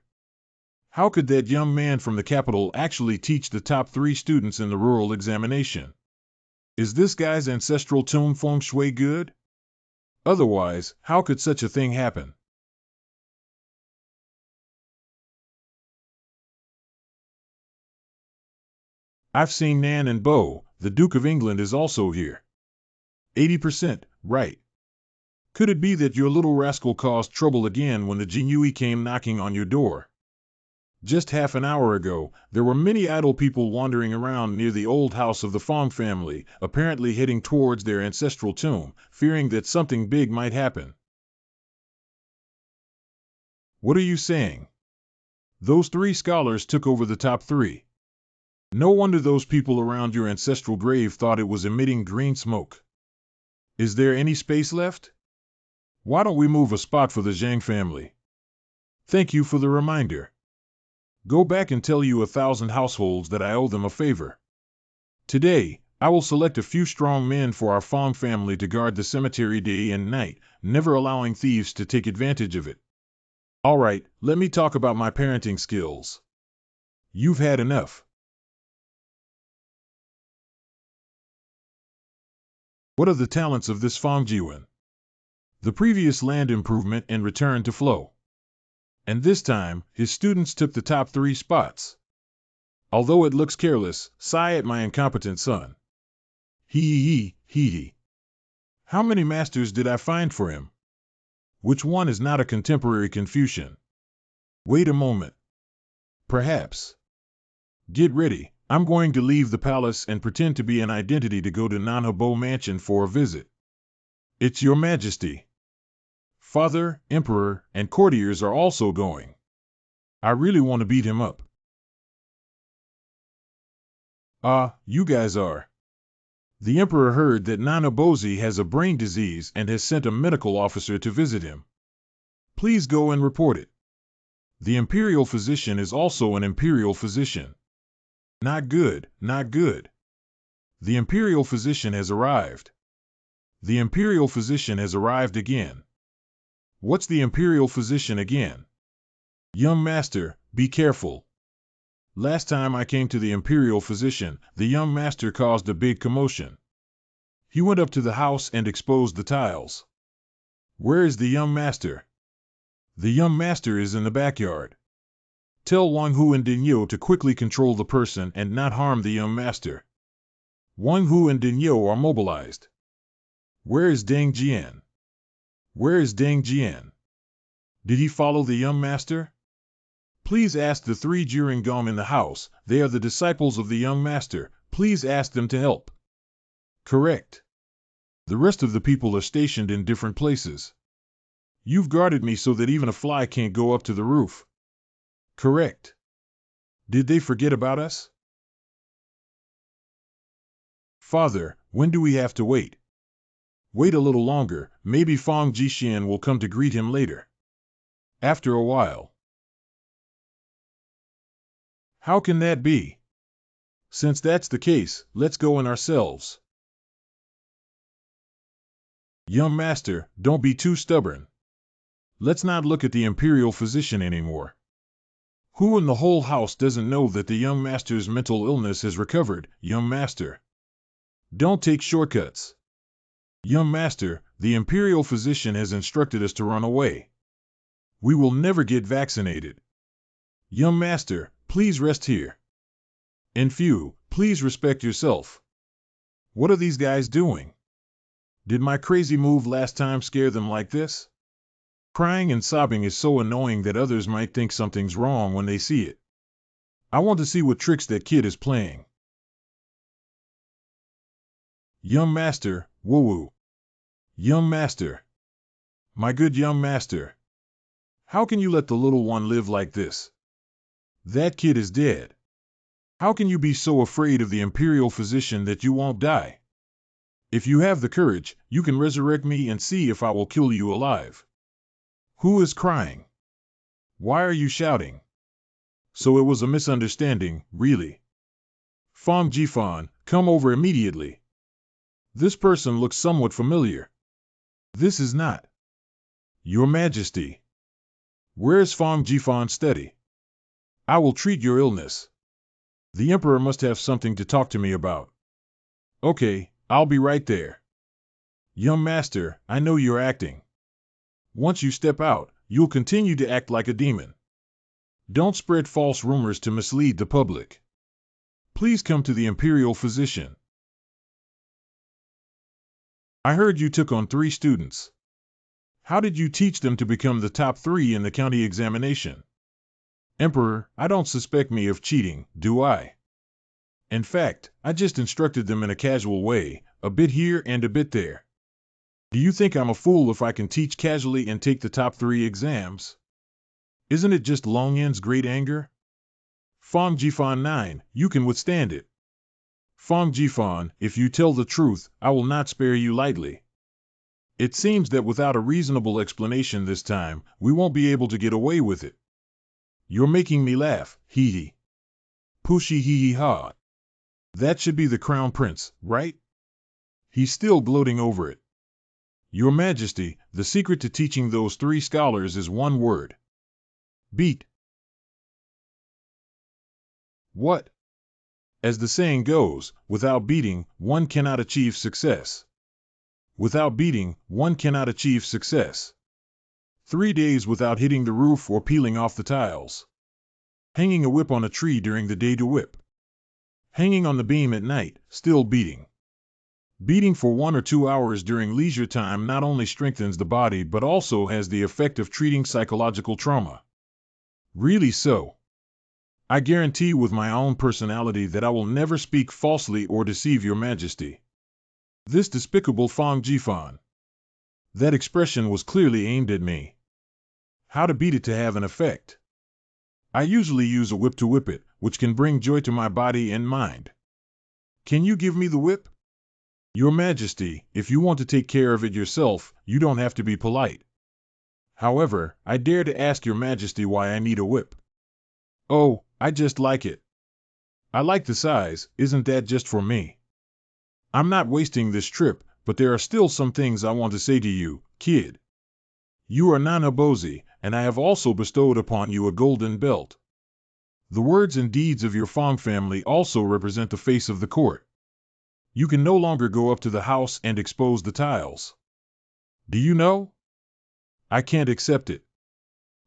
How could that young man from the capital actually teach the top 3 students in the rural examination? Is this guy's ancestral tomb feng shui good? Otherwise, how could such a thing happen? I've seen Nan and Beau, the Duke of England is also here. 80%, right. Could it be that your little rascal caused trouble again when the Jinui came knocking on your door? Just half an hour ago, there were many idle people wandering around near the old house of the Fong family, apparently heading towards their ancestral tomb, fearing that something big might happen. What are you saying? Those 3 scholars took over the top 3. No wonder those people around your ancestral grave thought it was emitting green smoke. Is there any space left? Why don't we move a spot for the Zhang family? Thank you for the reminder. Go back and tell you 1,000 households that I owe them a favor. Today, I will select a few strong men for our Fong family to guard the cemetery day and night, never allowing thieves to take advantage of it. All right, let me talk about my parenting skills. You've had enough. What are the talents of this Fong Jiwen? The previous land improvement and return to flow. And this time, his students took the top 3 spots. Although it looks careless, sigh at my incompetent son. Hee. How many masters did I find for him? Which one is not a contemporary Confucian? Wait a moment. Perhaps. Get ready, I'm going to leave the palace and pretend to be an identity to go to Nanhabo Mansion for a visit. It's your majesty. Father, Emperor, and courtiers are also going. I really want to beat him up. You guys are. The Emperor heard that Nanabozi has a brain disease and has sent a medical officer to visit him. Please go and report it. The Imperial physician is also an Imperial physician. Not good, not good. The Imperial physician has arrived. The Imperial physician has arrived again. What's the Imperial physician again? Young master, be careful. Last time I came to the Imperial physician, the young master caused a big commotion. He went up to the house and exposed the tiles. Where is the young master? The young master is in the backyard. Tell Wang Hu and Dinyo to quickly control the person and not harm the young master. Wang Hu and Dinyo are mobilized. Where is Deng Jian? Where is Deng Jian? Did he follow the young master? Please ask the 3 Jiringom in the house, they are the disciples of the young master, please ask them to help. Correct. The rest of the people are stationed in different places. You've guarded me so that even a fly can't go up to the roof. Correct. Did they forget about us? Father, when do we have to wait? Wait a little longer, maybe Fong Jixian will come to greet him later. After a while. How can that be? Since that's the case, let's go in ourselves. Young master, don't be too stubborn. Let's not look at the Imperial physician anymore. Who in the whole house doesn't know that the young master's mental illness has recovered, young master? Don't take shortcuts. Young master, the Imperial physician has instructed us to run away. We will never get vaccinated. Young master, please rest here. And few, please respect yourself. What are these guys doing? Did my crazy move last time scare them like this? Crying and sobbing is so annoying that others might think something's wrong when they see it. I want to see what tricks that kid is playing. Young master, woo-woo. Young master. My good young master. How can you let the little one live like this? That kid is dead. How can you be so afraid of the Imperial physician that you won't die? If you have the courage, you can resurrect me and see if I will kill you alive. Who is crying? Why are you shouting? So it was a misunderstanding, really. Fong Jifan, come over immediately. This person looks somewhat familiar. This is not. Your Majesty. Where is Fong Jifan's study? I will treat your illness. The Emperor must have something to talk to me about. Okay, I'll be right there. Young master, I know you're acting. Once you step out, you'll continue to act like a demon. Don't spread false rumors to mislead the public. Please come to the Imperial physician. I heard you took on 3 students. How did you teach them to become the top 3 in the county examination? Emperor, I don't suspect me of cheating, do I? In fact, I just instructed them in a casual way, a bit here and a bit there. Do you think I'm a fool if I can teach casually and take the top 3 exams? Isn't it just Long Yen's great anger? Fong Jifan 9, you can withstand it. Fong Jifan, if you tell the truth, I will not spare you lightly. It seems that without a reasonable explanation this time, we won't be able to get away with it. You're making me laugh, hee hee. Pushy hee hee ha. That should be the Crown Prince, right? He's still gloating over it. Your Majesty, the secret to teaching those 3 scholars is one word. Beat. What? As the saying goes, without beating, one cannot achieve success. Without beating, one cannot achieve success. 3 days without hitting the roof or peeling off the tiles. Hanging a whip on a tree during the day to whip. Hanging on the beam at night, still beating. Beating for 1 or 2 hours during leisure time not only strengthens the body but also has the effect of treating psychological trauma. Really so. I guarantee with my own personality that I will never speak falsely or deceive your Majesty. This despicable Fong Jifan. That expression was clearly aimed at me. How to beat it to have an effect? I usually use a whip to whip it, which can bring joy to my body and mind. Can you give me the whip? Your Majesty, if you want to take care of it yourself, you don't have to be polite. However, I dare to ask your Majesty why I need a whip. Oh, I just like it. I like the size, isn't that just for me? I'm not wasting this trip, but there are still some things I want to say to you, kid. You are Nanabozi, and I have also bestowed upon you a golden belt. The words and deeds of your Fong family also represent the face of the court. You can no longer go up to the house and expose the tiles. Do you know? I can't accept it.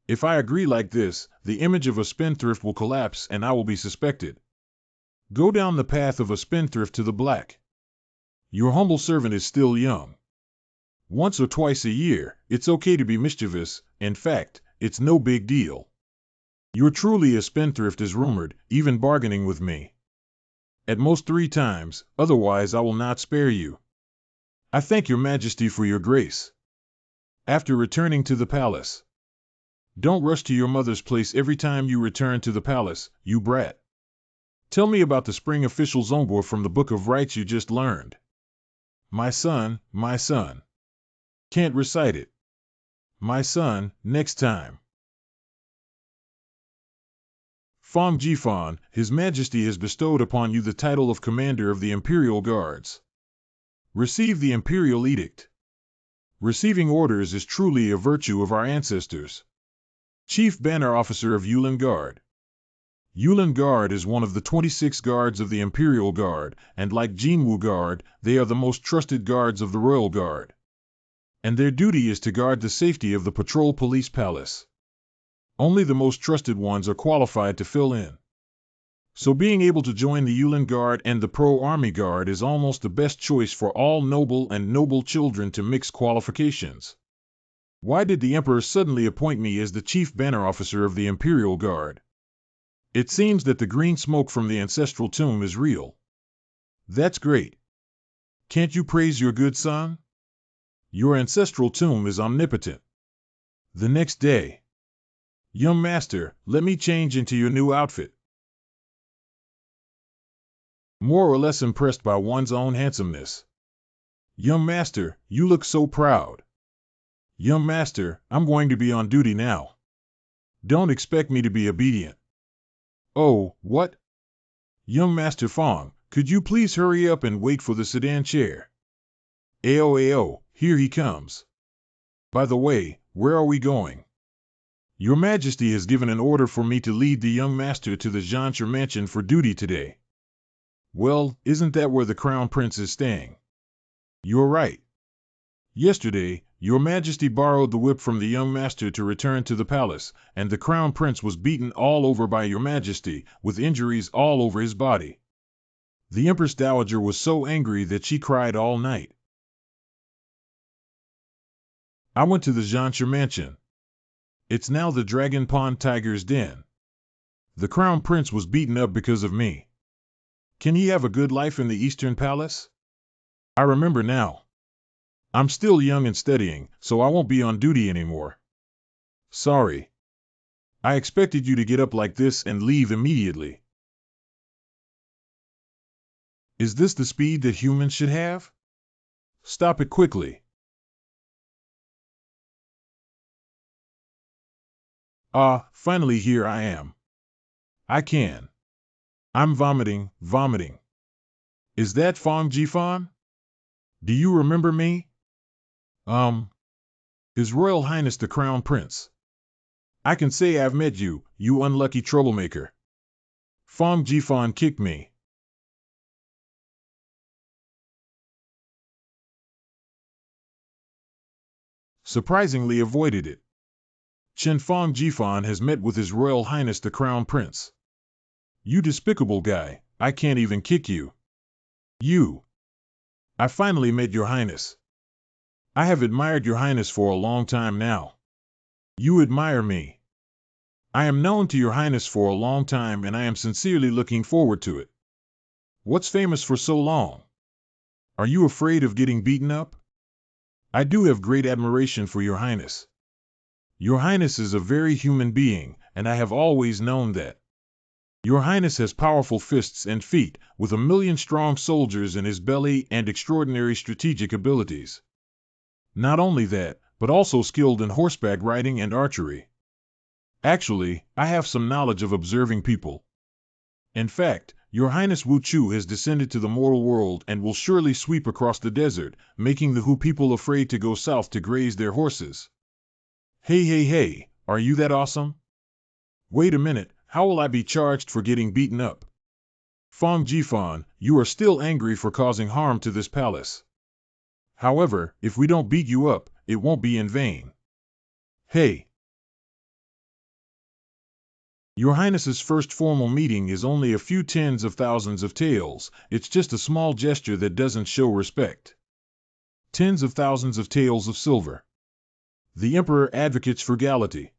If I agree like this, the image of a spendthrift will collapse and I will be suspected. Go down the path of a spendthrift to the black. Your humble servant is still young. Once or twice a year, it's okay to be mischievous. In fact, it's no big deal. You're truly a spendthrift as rumored, even bargaining with me. At most 3 times, otherwise I will not spare you. I thank your Majesty for your grace. After returning to the palace. Don't rush to your mother's place every time you return to the palace, you brat. Tell me about the spring official Zongbor from the Book of Rites you just learned. My son, my son. Can't recite it. My son, next time. Fong Jifan, His Majesty has bestowed upon you the title of Commander of the Imperial Guards. Receive the Imperial Edict. Receiving orders is truly a virtue of our ancestors. Chief Banner Officer of Yulin Guard. Yulin Guard is one of the 26 guards of the Imperial Guard, and like Jinwu Guard, they are the most trusted guards of the Royal Guard. And their duty is to guard the safety of the Patrol Police Palace. Only the most trusted ones are qualified to fill in. So being able to join the Yulin Guard and the Pro-Army Guard is almost the best choice for all noble and noble children to mix qualifications. Why did the Emperor suddenly appoint me as the Chief Banner Officer of the Imperial Guard? It seems that the green smoke from the ancestral tomb is real. That's great. Can't you praise your good son? Your ancestral tomb is omnipotent. The next day. Young master, let me change into your new outfit. More or less impressed by one's own handsomeness. Young master, you look so proud. Young master, I'm going to be on duty now. Don't expect me to be obedient. Oh, what? Young Master Fong, could you please hurry up and wait for the sedan chair? Ao, here he comes. By the way, where are we going? Your Majesty has given an order for me to lead the young master to the Zhansher mansion for duty today. Well, isn't that where the Crown Prince is staying? You're right. Yesterday, Your Majesty borrowed the whip from the young master to return to the palace, and the Crown Prince was beaten all over by Your Majesty, with injuries all over his body. The Empress Dowager was so angry that she cried all night. I went to the Zhansha mansion. It's now the Dragon Pond Tiger's Den. The Crown Prince was beaten up because of me. Can he have a good life in the Eastern Palace? I remember now. I'm still young and studying, so I won't be on duty anymore. Sorry. I expected you to get up like this and leave immediately. Is this the speed that humans should have? Stop it quickly. Finally here I am. I can. I'm vomiting, vomiting. Is that Hongji? Do you remember me? His Royal Highness the Crown Prince. I can say I've met you, you unlucky troublemaker. Hongji kicked me. Surprisingly avoided it. Chen Hongji has met with His Royal Highness the Crown Prince. You despicable guy, I can't even kick you. You. I finally met Your Highness. I have admired Your Highness for a long time now. You admire me. I am known to Your Highness for a long time and I am sincerely looking forward to it. What's famous for so long? Are you afraid of getting beaten up? I do have great admiration for Your Highness. Your Highness is a very human being, and I have always known that. Your Highness has powerful fists and feet, with 1,000,000 strong soldiers in his belly and extraordinary strategic abilities. Not only that, but also skilled in horseback riding and archery. Actually, I have some knowledge of observing people. In fact, Your Highness Wu Chu has descended to the mortal world and will surely sweep across the desert, making the Hu people afraid to go south to graze their horses. Hey, are you that awesome? Wait a minute, how will I be charged for getting beaten up? Hongji, you are still angry for causing harm to this palace. However, if we don't beat you up, it won't be in vain. Hey! Your Highness's first formal meeting is only a few tens of thousands of taels. It's just a small gesture that doesn't show respect. Tens of thousands of taels of silver. The Emperor advocates frugality.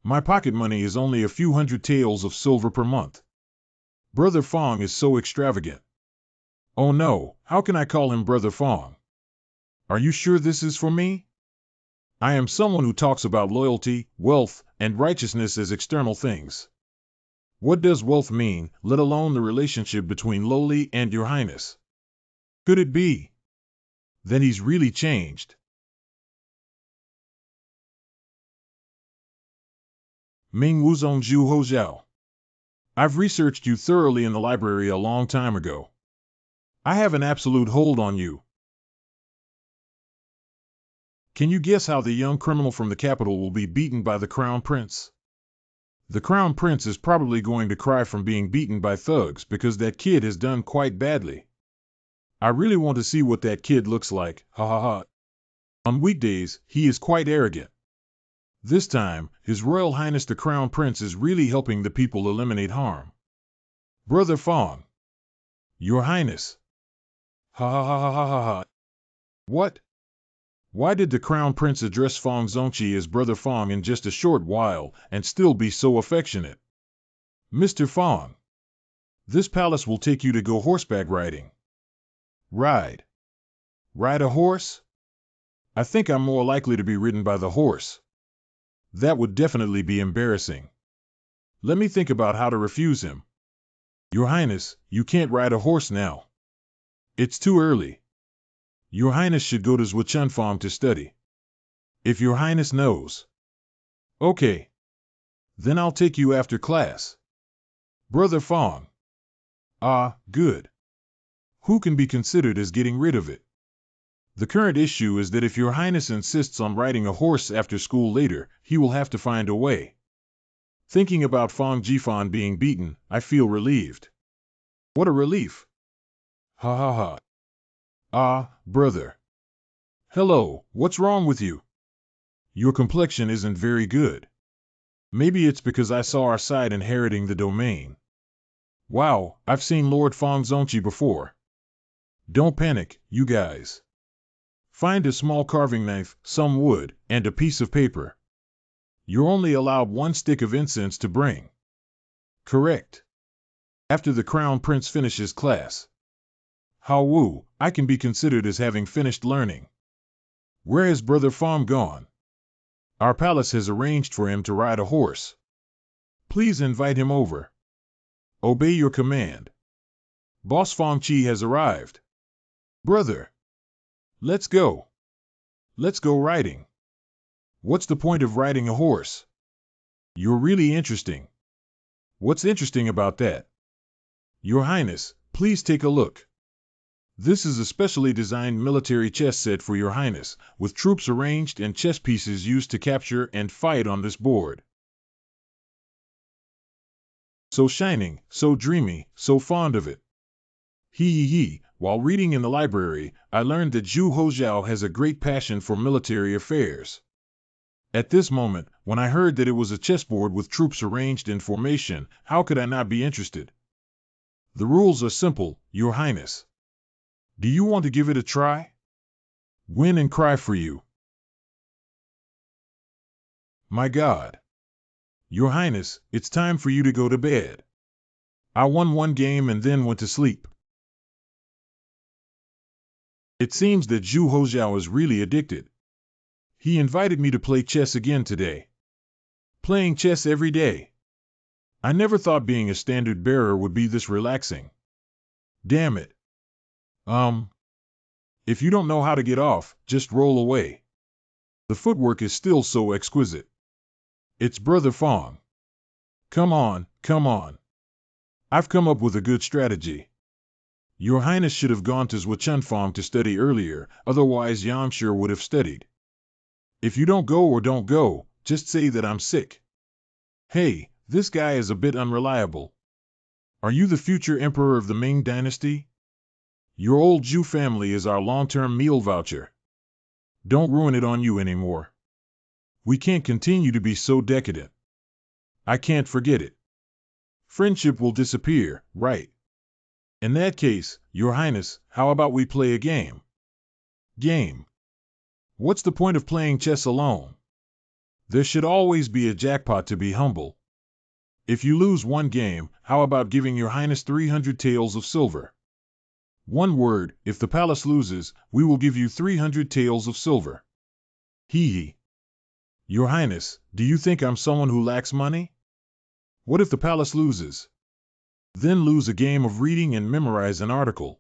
My pocket money is only a few hundred taels of silver per month. Brother Fong is so extravagant. Oh no, how can I call him Brother Fong? Are you sure this is for me? I am someone who talks about loyalty, wealth, and righteousness as external things. What does wealth mean, let alone the relationship between lowly and Your Highness? Could it be? Then he's really changed. Ming Wuzong Zhu Hozhao. I've researched you thoroughly in the library a long time ago. I have an absolute hold on you. Can you guess how the young criminal from the capital will be beaten by the Crown Prince? The Crown Prince is probably going to cry from being beaten by thugs because that kid has done quite badly. I really want to see what that kid looks like, ha ha ha. On weekdays, he is quite arrogant. This time, His Royal Highness the Crown Prince is really helping the people eliminate harm. Brother Fong. Your Highness. Ha ha ha ha ha ha. What? Why did the Crown Prince address Fong Zongqi as Brother Fong in just a short while and still be so affectionate? Mr. Fong. This palace will take you to go horseback riding. Ride. Ride a horse? I think I'm more likely to be ridden by the horse. That would definitely be embarrassing. Let me think about how to refuse him. Your Highness, you can't ride a horse now. It's too early. Your Highness should go to Zhuchun Farm to study. If Your Highness knows. Okay. Then I'll take you after class. Brother Fong. Good. Who can be considered as getting rid of it? The current issue is that if Your Highness insists on riding a horse after school later, he will have to find a way. Thinking about Fong Jifan being beaten, I feel relieved. What a relief. Ha ha ha. Brother. Hello, what's wrong with you? Your complexion isn't very good. Maybe it's because I saw our side inheriting the domain. Wow, I've seen Lord Fongzongchi before. Don't panic, you guys. Find a small carving knife, some wood, and a piece of paper. You're only allowed 1 stick of incense to bring. Correct. After the Crown Prince finishes class. How woo, I can be considered as having finished learning. Where has Brother Fong gone? Our palace has arranged for him to ride a horse. Please invite him over. Obey your command. Boss Fong Chi has arrived. Brother. Let's go. Let's go riding. What's the point of riding a horse? You're really interesting. What's interesting about that? Your Highness, please take a look. This is a specially designed military chess set for Your Highness, with troops arranged and chess pieces used to capture and fight on this board. So shining, so dreamy, so fond of it. Hee. While reading in the library, I learned that Zhu Hozhao has a great passion for military affairs. At this moment, when I heard that it was a chessboard with troops arranged in formation, how could I not be interested? The rules are simple, Your Highness. Do you want to give it a try? Win and cry for you. My God. Your Highness, it's time for you to go to bed. I won 1 game and then went to sleep. It seems that Zhu Hozhao is really addicted. He invited me to play chess again today. Playing chess every day. I never thought being a standard bearer would be this relaxing. Damn it. If you don't know how to get off, just roll away. The footwork is still so exquisite. It's Brother Fong. Come on, come on. I've come up with a good strategy. Your Highness should have gone to Zhuchunfang to study earlier, otherwise Yam sure would have studied. If you don't go or don't go, just say that I'm sick. Hey, this guy is a bit unreliable. Are you the future emperor of the Ming Dynasty? Your old Zhu family is our long-term meal voucher. Don't ruin it on you anymore. We can't continue to be so decadent. I can't forget it. Friendship will disappear, right? In that case, Your Highness, how about we play a game? Game. What's the point of playing chess alone? There should always be a jackpot to be humble. If you lose 1 game, how about giving Your Highness 300 taels of silver? 1 word, if the palace loses, we will give you 300 taels of silver. Hee. Your Highness, do you think I'm someone who lacks money? What if the palace loses? Then lose a game of reading and memorize an article.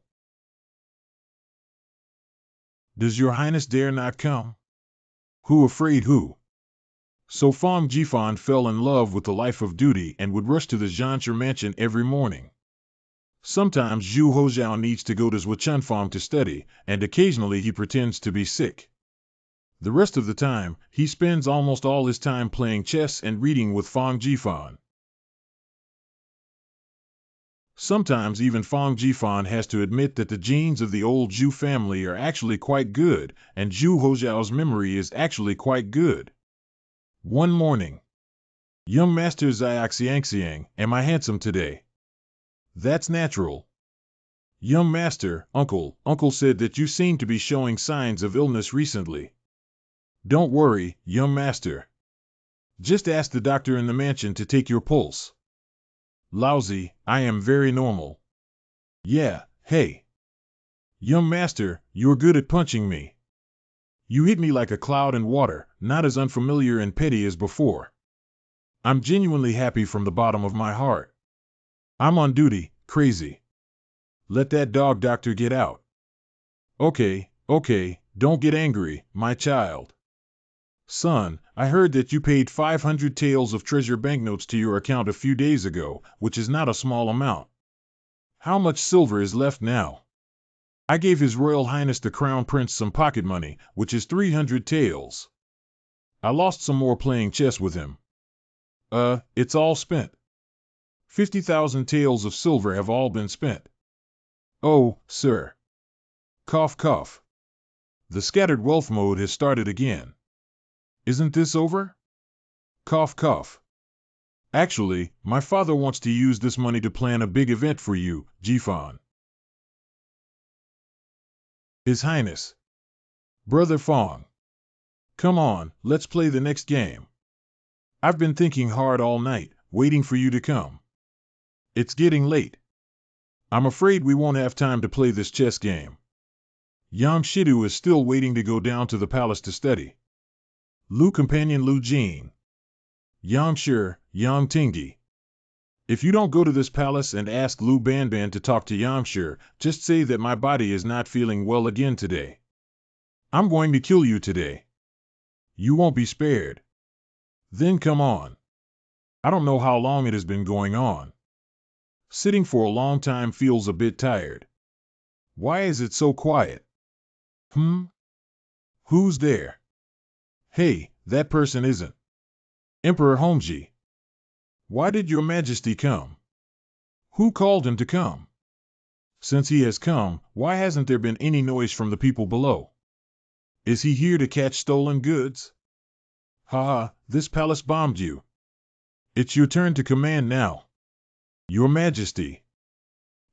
Does Your Highness dare not come? Who afraid who? So Fong Jifan fell in love with the life of duty and would rush to the Zhanshu mansion every morning. Sometimes Zhu Hozhao needs to go to Zhuchunfang to study, and occasionally he pretends to be sick. The rest of the time, he spends almost all his time playing chess and reading with Fong Jifan. Sometimes even Fong Jifan has to admit that the genes of the old Zhu family are actually quite good, and Zhu Hozhao's memory is actually quite good. One morning. Young Master Xiaoxiangxiang, am I handsome today? That's natural. Young Master, Uncle said that you seem to be showing signs of illness recently. Don't worry, Young Master. Just ask the doctor in the mansion to take your pulse. Lousy, I am very normal. Yeah, hey. Young Master, you're good at punching me. You hit me like a cloud in water, not as unfamiliar and petty as before. I'm genuinely happy from the bottom of my heart. I'm on duty, crazy. Let that dog doctor get out. Okay, don't get angry, my child. Son, I heard that you paid 500 taels of treasure banknotes to your account a few days ago, which is not a small amount. How much silver is left now? I gave His Royal Highness the Crown Prince some pocket money, which is 300 taels. I lost some more playing chess with him. It's all spent. 50,000 taels of silver have all been spent. Oh, sir. Cough, cough. The scattered wealth mode has started again. Isn't this over? Cough, cough. Actually, my father wants to use this money to plan a big event for you, Jifan. His Highness. Brother Fong. Come on, let's play the next game. I've been thinking hard all night, waiting for you to come. It's getting late. I'm afraid we won't have time to play this chess game. Yang Shidu is still waiting to go down to the palace to study. Lu Companion Lu Jin. Yang Shi, Yang Tinggi. If you don't go to this palace and ask Lu Banban to talk to Yang Shi, just say that my body is not feeling well again today. I'm going to kill you today. You won't be spared. Then come on. I don't know how long it has been going on. Sitting for a long time feels a bit tired. Why is it so quiet? Who's there? Hey, that person isn't. Emperor Hongji. Why did your majesty come? Who called him to come? Since he has come, why hasn't there been any noise from the people below? Is he here to catch stolen goods? Ha, this palace bombed you. It's your turn to command now. Your Majesty.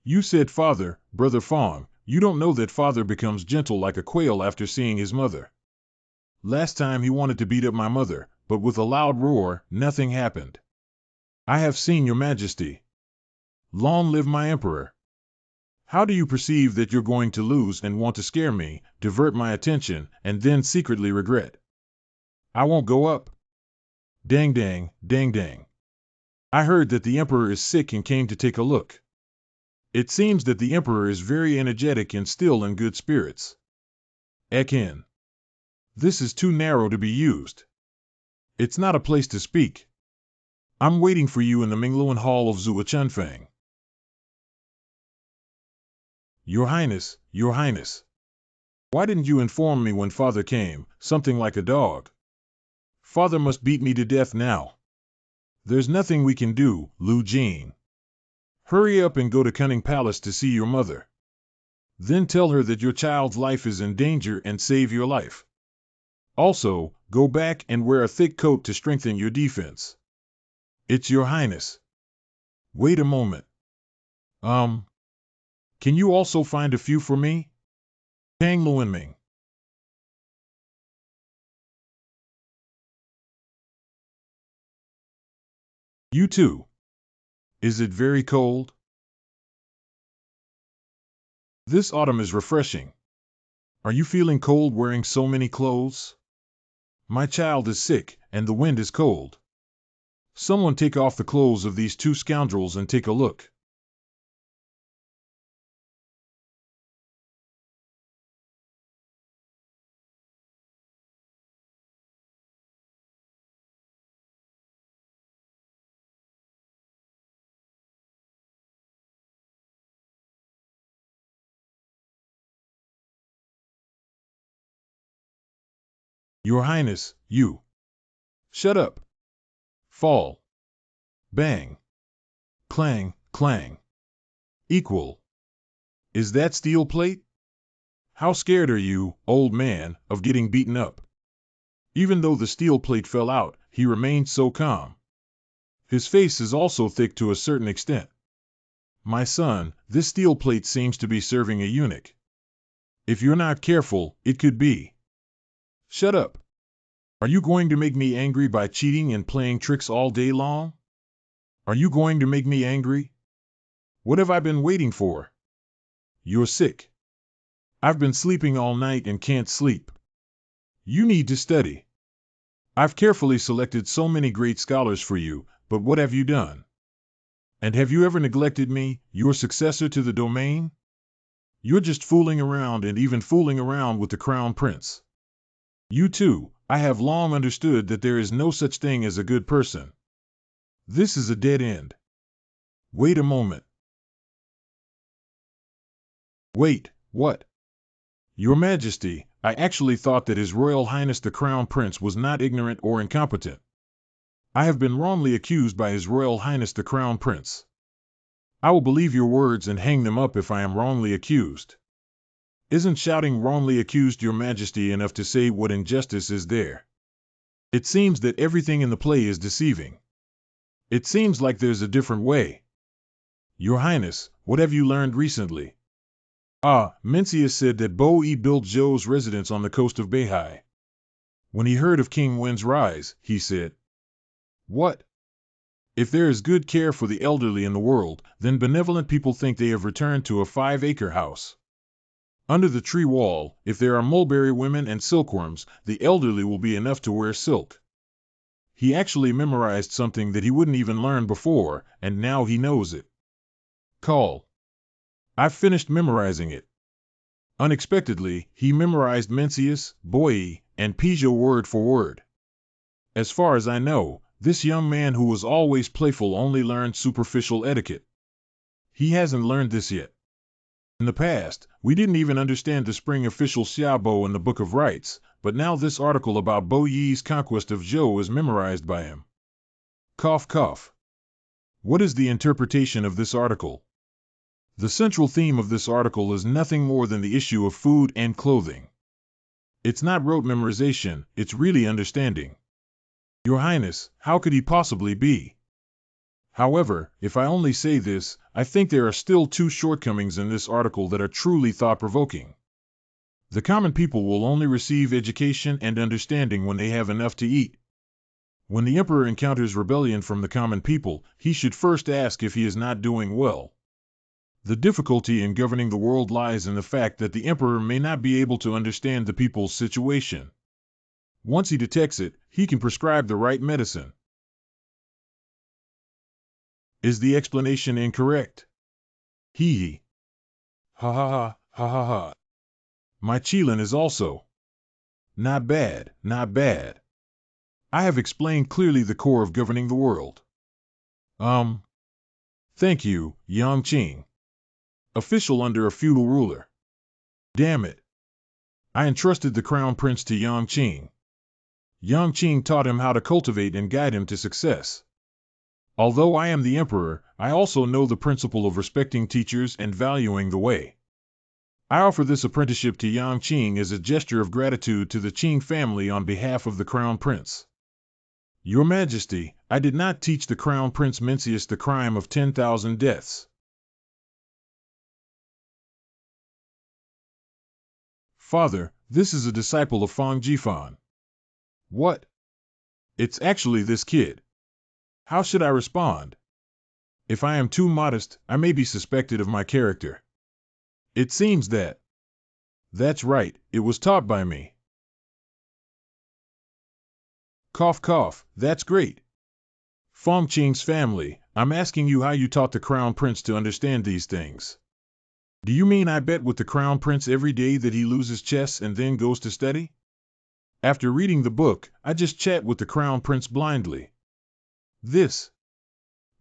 You said father, Brother Fong. You don't know that father becomes gentle like a quail after seeing his mother. Last time he wanted to beat up my mother, but with a loud roar, nothing happened. I have seen your Majesty. Long live my emperor. How do you perceive that you're going to lose and want to scare me, divert my attention, and then secretly regret? I won't go up. Dang dang, dang dang. I heard that the emperor is sick and came to take a look. It seems that the emperor is very energetic and still in good spirits. Ekin. This is too narrow to be used. It's not a place to speak. I'm waiting for you in the Mingluan Hall of Zuo. Your Highness, Your Highness. Why didn't you inform me when father came, something like a dog? Father must beat me to death now. There's nothing we can do, Lu Jin. Hurry up and go to Cunning Palace to see your mother. Then tell her that your child's life is in danger and save your life. Also, go back and wear a thick coat to strengthen your defense. It's Your Highness. Wait a moment. Can you also find a few for me? Tang Luan Ming. You too. Is it very cold? This autumn is refreshing. Are you feeling cold wearing so many clothes? My child is sick, and the wind is cold. Someone take off the clothes of these two scoundrels and take a look. Your Highness, you. Shut up. Fall. Bang. Clang, clang. Equal. Is that steel plate? How scared are you, old man, of getting beaten up? Even though the steel plate fell out, he remained so calm. His face is also thick to a certain extent. My son, this steel plate seems to be serving a eunuch. If you're not careful, it could be. Shut up. Are you going to make me angry by cheating and playing tricks all day long? Are you going to make me angry? What have I been waiting for? You're sick. I've been sleeping all night and can't sleep. You need to study. I've carefully selected so many great scholars for you, but what have you done? And have you ever neglected me, your successor to the domain? You're just fooling around and even fooling around with the crown prince. You too, I have long understood that there is no such thing as a good person. This is a dead end. Wait a moment. Wait, what? Your Majesty, I actually thought that His Royal Highness the Crown Prince was not ignorant or incompetent. I have been wrongly accused by His Royal Highness the Crown Prince. I will believe your words and hang them up if I am wrongly accused. Isn't shouting wrongly accused, Your Majesty, enough to say what injustice is there? It seems that everything in the play is deceiving. It seems like there's a different way. Your Highness, what have you learned recently? Mencius said that Bo-e built Zhou's residence on the coast of Beihai. When he heard of King Wen's rise, he said, "What? If there is good care for the elderly in the world, then benevolent people think they have returned to a 5-acre house. Under the tree wall, if there are mulberry women and silkworms, the elderly will be enough to wear silk." He actually memorized something that he wouldn't even learn before, and now he knows it. Call. I've finished memorizing it. Unexpectedly, he memorized Mencius, Boyi, and Pijo word for word. As far as I know, this young man who was always playful only learned superficial etiquette. He hasn't learned this yet. In the past, we didn't even understand the spring official Xiaobo in the Book of Rites, but now this article about Bo Yi's conquest of Zhou is memorized by him. Cough cough. What is the interpretation of this article? The central theme of this article is nothing more than the issue of food and clothing. It's not rote memorization, it's really understanding. Your Highness, how could he possibly be? However, if I only say this, I think there are still 2 shortcomings in this article that are truly thought-provoking. The common people will only receive education and understanding when they have enough to eat. When the emperor encounters rebellion from the common people, he should first ask if he is not doing well. The difficulty in governing the world lies in the fact that the emperor may not be able to understand the people's situation. Once he detects it, he can prescribe the right medicine. Is the explanation incorrect? Hee. Ha ha ha, ha ha ha. My Qilin is also. Not bad, not bad. I have explained clearly the core of governing the world. Thank you, Yang Qing. Official under a feudal ruler. Damn it. I entrusted the crown prince to Yang Qing. Yang Qing taught him how to cultivate and guide him to success. Although I am the emperor, I also know the principle of respecting teachers and valuing the way. I offer this apprenticeship to Yang Qing as a gesture of gratitude to the Qing family on behalf of the crown prince. Your Majesty, I did not teach the crown prince Mencius the crime of 10,000 deaths. Father, this is a disciple of Fang Jifan. What? It's actually this kid. How should I respond? If I am too modest, I may be suspected of my character. It seems that. That's right, it was taught by me. Cough cough, that's great. Fang Qing's family, I'm asking you how you taught the crown prince to understand these things. Do you mean I bet with the crown prince every day that he loses chess and then goes to study? After reading the book, I just chat with the crown prince blindly. This.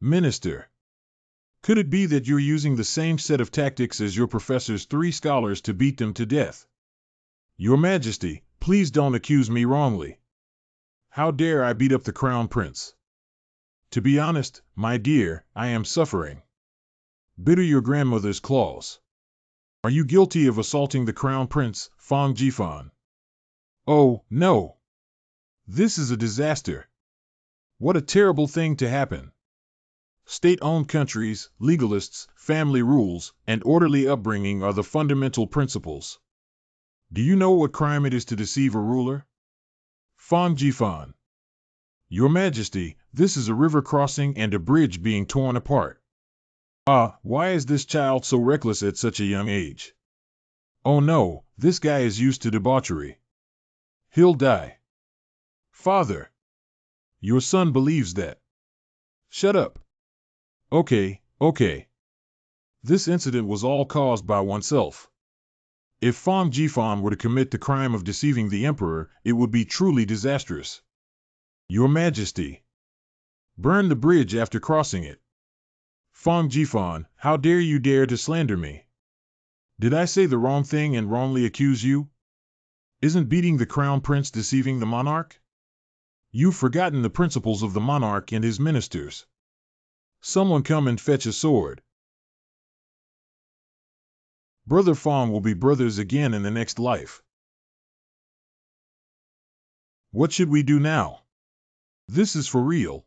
Minister. Could it be that you're using the same set of tactics as your professor's 3 scholars to beat them to death? Your Majesty, please don't accuse me wrongly. How dare I beat up the crown prince? To be honest, my dear, I am suffering. Bitter your grandmother's claws. Are you guilty of assaulting the crown prince, Fang Jifan? Oh, no. This is a disaster. What a terrible thing to happen. State-owned countries, legalists, family rules, and orderly upbringing are the fundamental principles. Do you know what crime it is to deceive a ruler? Fang Jifan. Your Majesty, this is a river crossing and a bridge being torn apart. Why is this child so reckless at such a young age? Oh no, this guy is used to debauchery. He'll die. Father. Your son believes that. Shut up. Okay. This incident was all caused by oneself. If Fang Jifan were to commit the crime of deceiving the emperor, it would be truly disastrous. Your Majesty. Burn the bridge after crossing it. Fang Jifan, how dare you dare to slander me? Did I say the wrong thing and wrongly accuse you? Isn't beating the crown prince deceiving the monarch? You've forgotten the principles of the monarch and his ministers. Someone come and fetch a sword. Brother Fang will be brothers again in the next life. What should we do now? This is for real.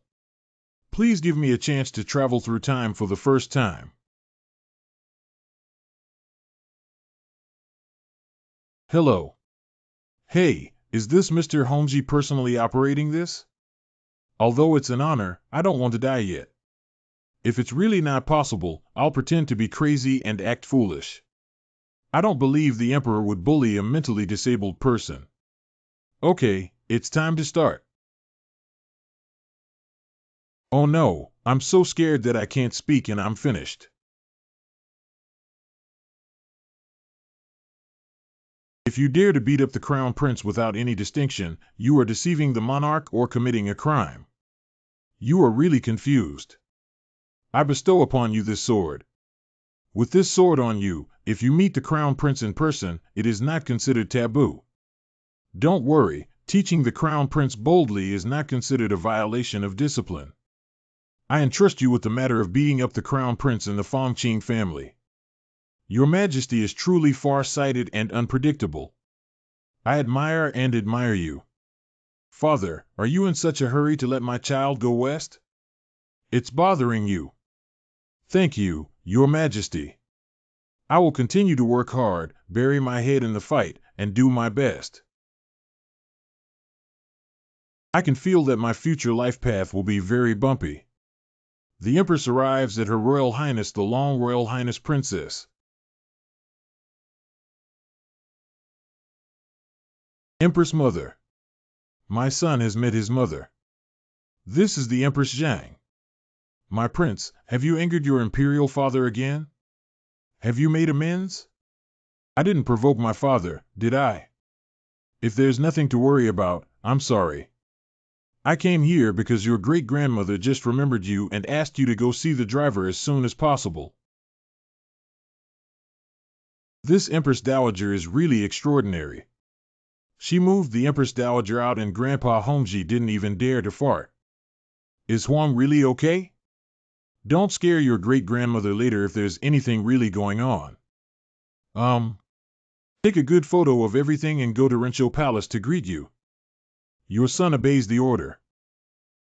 Please give me a chance to travel through time for the first time. Hello. Hey, is this Mr. Hongji personally operating this? Although it's an honor, I don't want to die yet. If it's really not possible, I'll pretend to be crazy and act foolish. I don't believe the Emperor would bully a mentally disabled person. Okay, it's time to start. Oh no, I'm so scared that I can't speak and I'm finished. If you dare to beat up the Crown Prince without any distinction, you are deceiving the monarch or committing a crime. You are really confused. I bestow upon you this sword. With this sword on you, if you meet the Crown Prince in person, it is not considered taboo. Don't worry, teaching the Crown Prince boldly is not considered a violation of discipline. I entrust you with the matter of beating up the Crown Prince and the Fongqing family. Your Majesty is truly far-sighted and unpredictable. I admire you. Father, are you in such a hurry to let my child go west? It's bothering you. Thank you, Your Majesty. I will continue to work hard, bury my head in the fight, and do my best. I can feel that my future life path will be very bumpy. The Empress arrives at Her Royal Highness the Long Royal Highness Princess. Empress Mother. My son has met his mother. This is the Empress Zhang. My prince, have you angered your imperial father again? Have you made amends? I didn't provoke my father, did I? If there's nothing to worry about, I'm sorry. I came here because your great-grandmother just remembered you and asked you to go see the driver as soon as possible. This Empress Dowager is really extraordinary. She moved the Empress Dowager out and Grandpa Hongji didn't even dare to fart. Is Huang really okay? Don't scare your great-grandmother later if there's anything really going on. Take a good photo of everything and go to Rincho Palace to greet you. Your son obeys the order.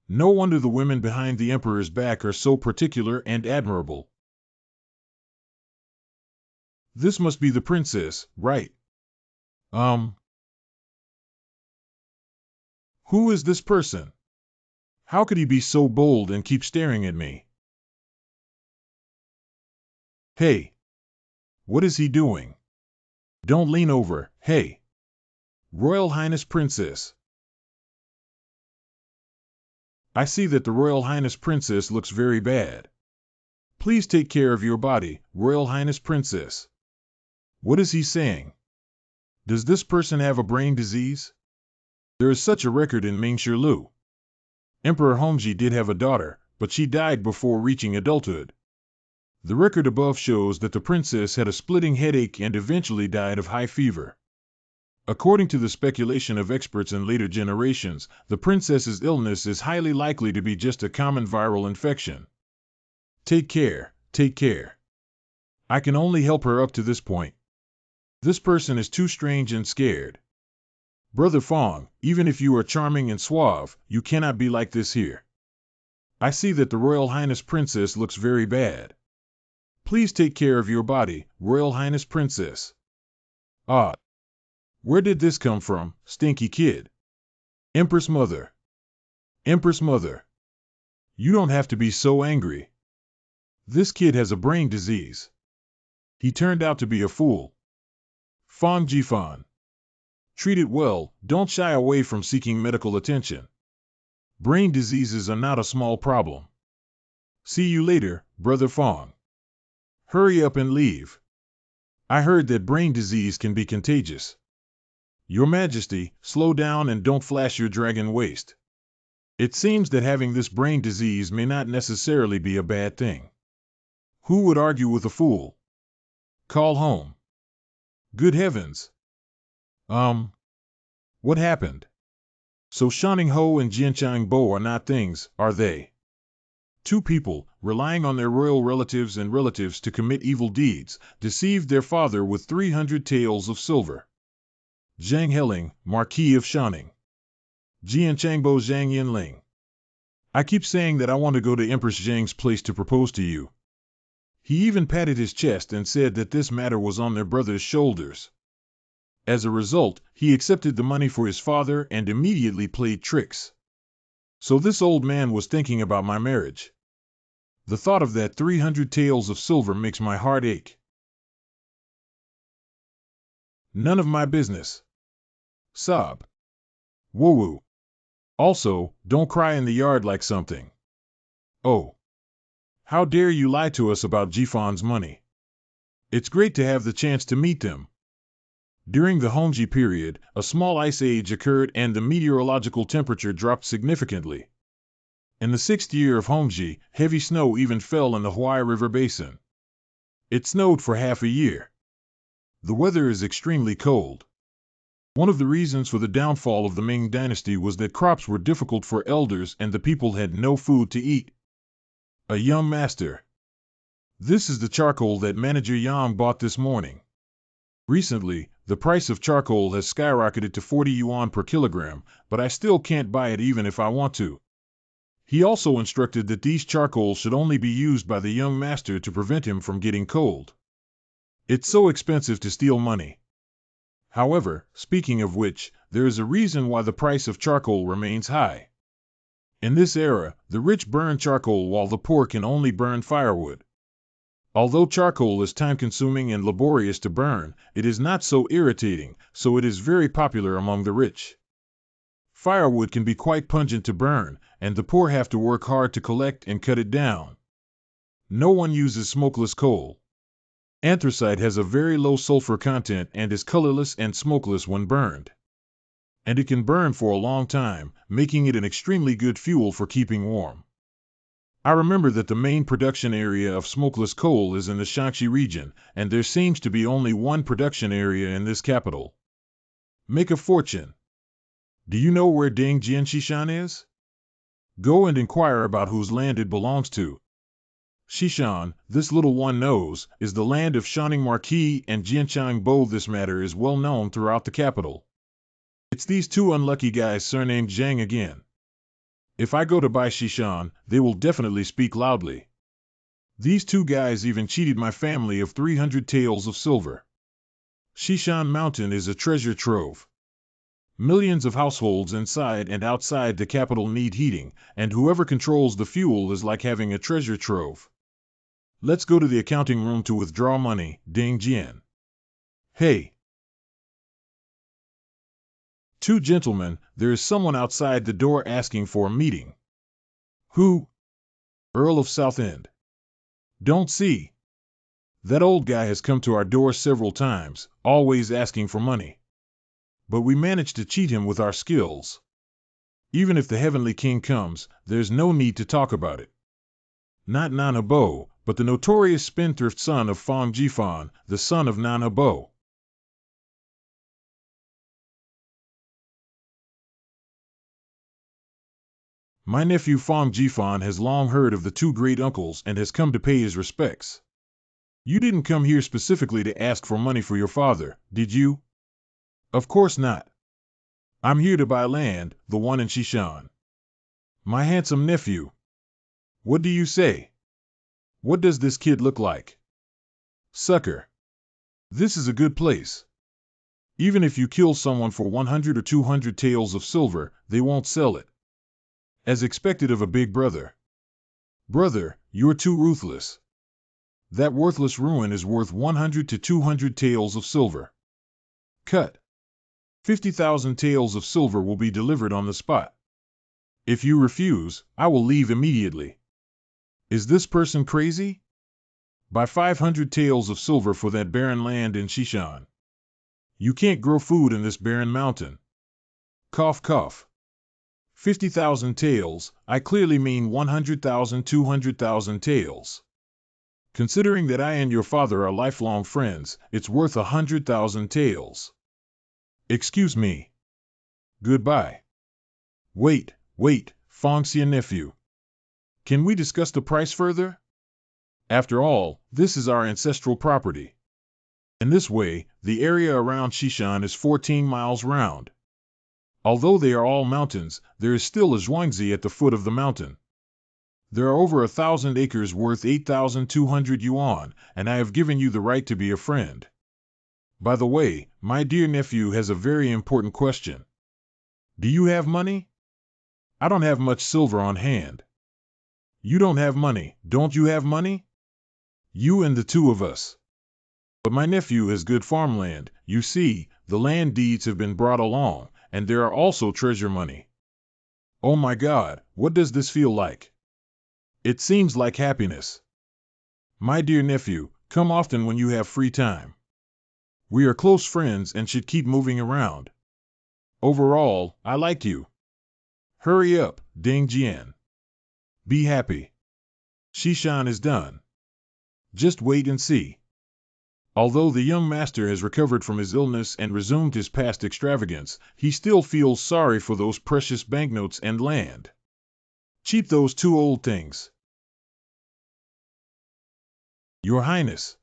No wonder the women behind the Emperor's back are so particular and admirable. This must be the princess, right? Who is this person? How could he be so bold and keep staring at me? Hey! What is he doing? Don't lean over, hey! Royal Highness Princess. I see that the Royal Highness Princess looks very bad. Please take care of your body, Royal Highness Princess. What is he saying? Does this person have a brain disease? There is such a record in Ming. Emperor Hongji did have a daughter, but she died before reaching adulthood. The record above shows that the princess had a splitting headache and eventually died of high fever. According to the speculation of experts in later generations, the princess's illness is highly likely to be just a common viral infection. Take care, take care. I can only help her up to this point. This person is too strange and scared. Brother Fong, even if you are charming and suave, you cannot be like this here. I see that the Royal Highness Princess looks very bad. Please take care of your body, Royal Highness Princess. Ah. Where did this come from, stinky kid? Empress Mother. Empress Mother. You don't have to be so angry. This kid has a brain disease. He turned out to be a fool. Fong Jifan. Treat it well, don't shy away from seeking medical attention. Brain diseases are not a small problem. See you later, Brother Fong. Hurry up and leave. I heard that brain disease can be contagious. Your Majesty, slow down and don't flash your dragon waist. It seems that having this brain disease may not necessarily be a bad thing. Who would argue with a fool? Call home. Good heavens. What happened? So Shanning Ho and Jianchang Bo are not things, are they? Two people, relying on their royal relatives and relatives to commit evil deeds, deceived their father with 300 taels of silver. Zhang Heling, Marquis of Shanning. Jianchangbo Zhang Yinling. I keep saying that I want to go to Empress Zhang's place to propose to you. He even patted his chest and said that this matter was on their brother's shoulders. As a result, he accepted the money for his father and immediately played tricks. So this old man was thinking about my marriage. The thought of that 300 taels of silver makes my heart ache. None of my business. Sob. Woo-woo. Also, don't cry in the yard like something. Oh. How dare you lie to us about Jifan's money? It's great to have the chance to meet them. During the Hongji period, a small ice age occurred and the meteorological temperature dropped significantly. In the 6th year of Hongji, heavy snow even fell in the Huai River basin. It snowed for half a year. The weather is extremely cold. One of the reasons for the downfall of the Ming Dynasty was that crops were difficult for elders and the people had no food to eat. A young master. This is the charcoal that Manager Yang bought this morning. Recently, the price of charcoal has skyrocketed to 40 yuan per kilogram, but I still can't buy it even if I want to. He also instructed that these charcoals should only be used by the young master to prevent him from getting cold. It's so expensive to steal money. However, speaking of which, there is a reason why the price of charcoal remains high. In this era, the rich burn charcoal while the poor can only burn firewood. Although charcoal is time-consuming and laborious to burn, it is not so irritating, so it is very popular among the rich. Firewood can be quite pungent to burn, and the poor have to work hard to collect and cut it down. No one uses smokeless coal. Anthracite has a very low sulfur content and is colorless and smokeless when burned. And it can burn for a long time, making it an extremely good fuel for keeping warm. I remember that the main production area of smokeless coal is in the Shanxi region, and there seems to be only one production area in this capital. Make a fortune. Do you know where Dingjian Shishan is? Go and inquire about whose land it belongs to. Shishan, this little one knows, is the land of Shanning Marquis and Jianchang Bo. This matter is well known throughout the capital. It's these two unlucky guys surnamed Zhang again. If I go to buy Shishan, they will definitely speak loudly. These two guys even cheated my family of 300 taels of silver. Shishan Mountain is a treasure trove. Millions of households inside and outside the capital need heating, and whoever controls the fuel is like having a treasure trove. Let's go to the accounting room to withdraw money, Ding Jian. Hey! Two gentlemen, there is someone outside the door asking for a meeting. Who? Earl of Southend. Don't see. That old guy has come to our door several times, always asking for money. But we managed to cheat him with our skills. Even if the Heavenly King comes, there's no need to talk about it. Not Nana Bo, but the notorious spendthrift son of Fong Jifan, the son of Nana Bo. My nephew Fong Jifan has long heard of the two great uncles and has come to pay his respects. You didn't come here specifically to ask for money for your father, did you? Of course not. I'm here to buy land, the one in Shishan. My handsome nephew. What do you say? What does this kid look like? Sucker. This is a good place. Even if you kill someone for 100 or 200 taels of silver, they won't sell it. As expected of a big brother. Brother, you're too ruthless. That worthless ruin is worth 100 to 200 taels of silver. Cut. 50,000 taels of silver will be delivered on the spot. If you refuse, I will leave immediately. Is this person crazy? Buy 500 taels of silver for that barren land in Shishan. You can't grow food in this barren mountain. Cough cough. 50,000 taels, I clearly mean 100,000 200,000 taels. Considering that I and your father are lifelong friends, it's worth 100,000 taels. Excuse me. Goodbye. Wait, Fong Xian nephew. Can we discuss the price further? After all, this is our ancestral property. In this way, the area around Shishan is 14 miles round. Although they are all mountains, there is still a Zhuangzi at the foot of the mountain. There are over 1,000 acres worth 8,200 yuan, and I have given you the right to be a friend. By the way, my dear nephew has a very important question. Do you have money? I don't have much silver on hand. You don't have money, don't you have money? You and the two of us. But my nephew has good farmland. You see, the land deeds have been brought along, and there are also treasure money. Oh my God, what does this feel like? It seems like happiness. My dear nephew, come often when you have free time. We are close friends and should keep moving around. Overall, I like you. Hurry up, Ding Jian. Be happy. Shishan is done. Just wait and see. Although the young master has recovered from his illness and resumed his past extravagance, he still feels sorry for those precious banknotes and land. Cheap those two old things. Your Highness.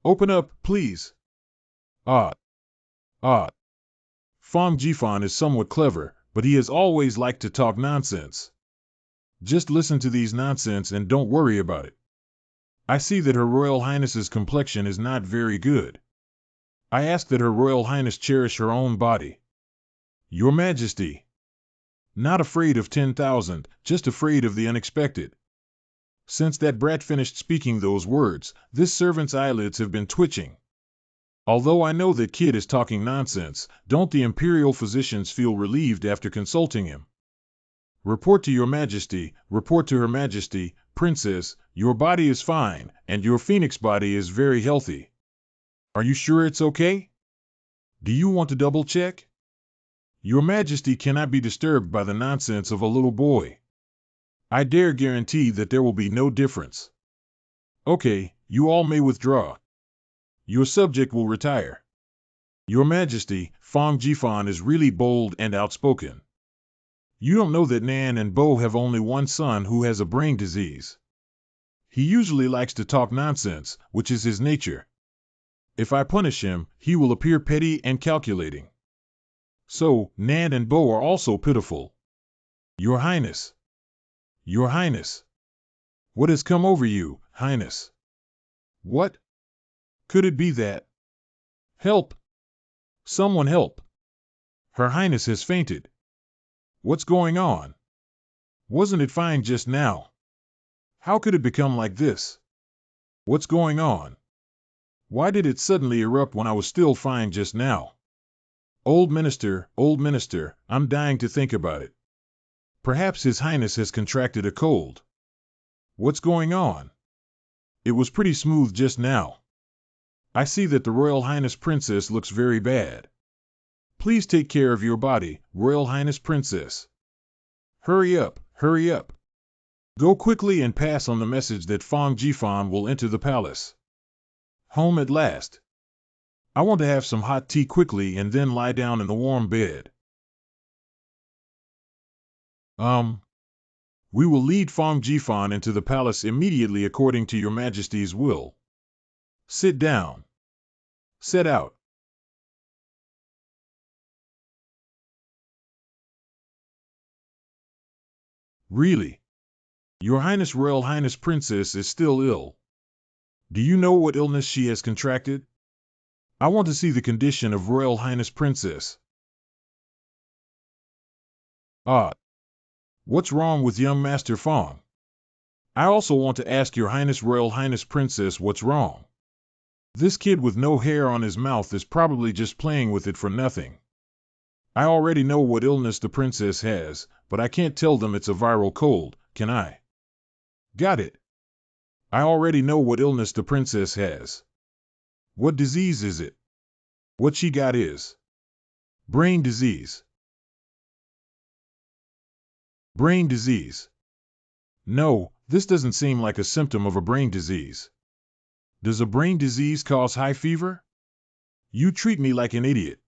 Open up, please. Ah. Ah. Fong Jifan is somewhat clever, but he has always liked to talk nonsense. Just listen to these nonsense and don't worry about it. I see that Her Royal Highness's complexion is not very good. I ask that Her Royal Highness cherish her own body. Your Majesty. Not afraid of 10,000, just afraid of the unexpected. Since that brat finished speaking those words, this servant's eyelids have been twitching. Although I know that kid is talking nonsense, don't the Imperial physicians feel relieved after consulting him? Report to Your Majesty, report to Her Majesty, Princess, your body is fine, and your phoenix body is very healthy. Are you sure it's okay? Do you want to double check? Your Majesty cannot be disturbed by the nonsense of a little boy. I dare guarantee that there will be no difference. Okay, you all may withdraw. Your subject will retire. Your Majesty, Fong Jifan is really bold and outspoken. You don't know that Nan and Bo have only one son who has a brain disease. He usually likes to talk nonsense, which is his nature. If I punish him, he will appear petty and calculating. So, Nan and Bo are also pitiful. Your Highness. Your Highness. What has come over you, Highness? What? Could it be that? Help! Someone help! Her Highness has fainted. What's going on? Wasn't it fine just now? How could it become like this? What's going on? Why did it suddenly erupt when I was still fine just now? Old Minister, I'm dying to think about it. Perhaps His Highness has contracted a cold. What's going on? It was pretty smooth just now. I see that the Royal Highness Princess looks very bad. Please take care of your body, Royal Highness Princess. Hurry up, hurry up. Go quickly and pass on the message that Fong Jifan will enter the palace. Home at last. I want to have some hot tea quickly and then lie down in the warm bed. We will lead Fong Jifan into the palace immediately according to Your Majesty's will. Sit down. Set out. Really? Your Highness Royal Highness Princess is still ill. Do you know what illness she has contracted? I want to see the condition of Royal Highness Princess. Ah. What's wrong with young Master Fong? I also want to ask Your Highness Royal Highness Princess what's wrong. This kid with no hair on his mouth is probably just playing with it for nothing. I already know what illness the princess has, but I can't tell them it's a viral cold, can I? Got it. I already know what illness the princess has. What disease is it? What she got is brain disease. Brain disease. No, this doesn't seem like a symptom of a brain disease. Does a brain disease cause high fever? You treat me like an idiot.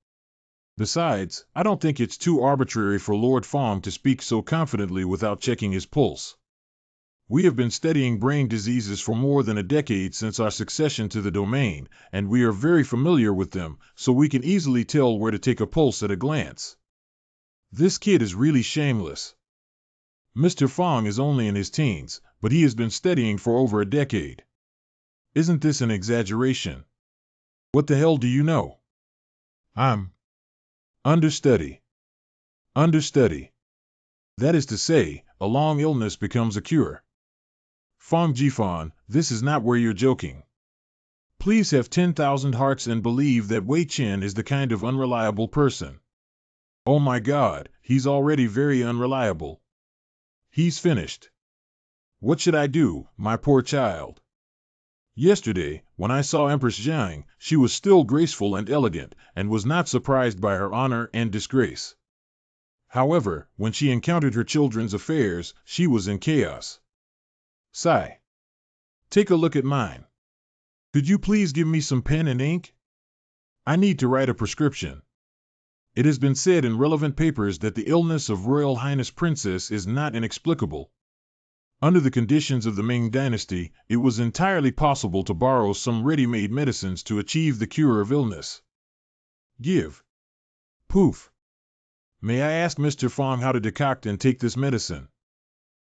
Besides, I don't think it's too arbitrary for Lord Fong to speak so confidently without checking his pulse. We have been studying brain diseases for more than a decade since our succession to the domain, and we are very familiar with them, so we can easily tell where to take a pulse at a glance. This kid is really shameless. Mr. Fong is only in his teens, but he has been studying for over a decade. Isn't this an exaggeration? What the hell do you know? I'm understudy. Understudy. That is to say, a long illness becomes a cure. Fong Jifan, this is not where you're joking. Please have 10,000 hearts and believe that Wei Chen is the kind of unreliable person. Oh my God, he's already very unreliable. He's finished. What should I do, my poor child? Yesterday, when I saw Empress Zhang, she was still graceful and elegant, and was not surprised by her honor and disgrace. However, when she encountered her children's affairs, she was in chaos. Sigh. Take a look at mine. Could you please give me some pen and ink? I need to write a prescription. It has been said in relevant papers that the illness of Royal Highness Princess is not inexplicable. Under the conditions of the Ming Dynasty, it was entirely possible to borrow some ready-made medicines to achieve the cure of illness. Give. Poof. May I ask Mr. Fong how to decoct and take this medicine?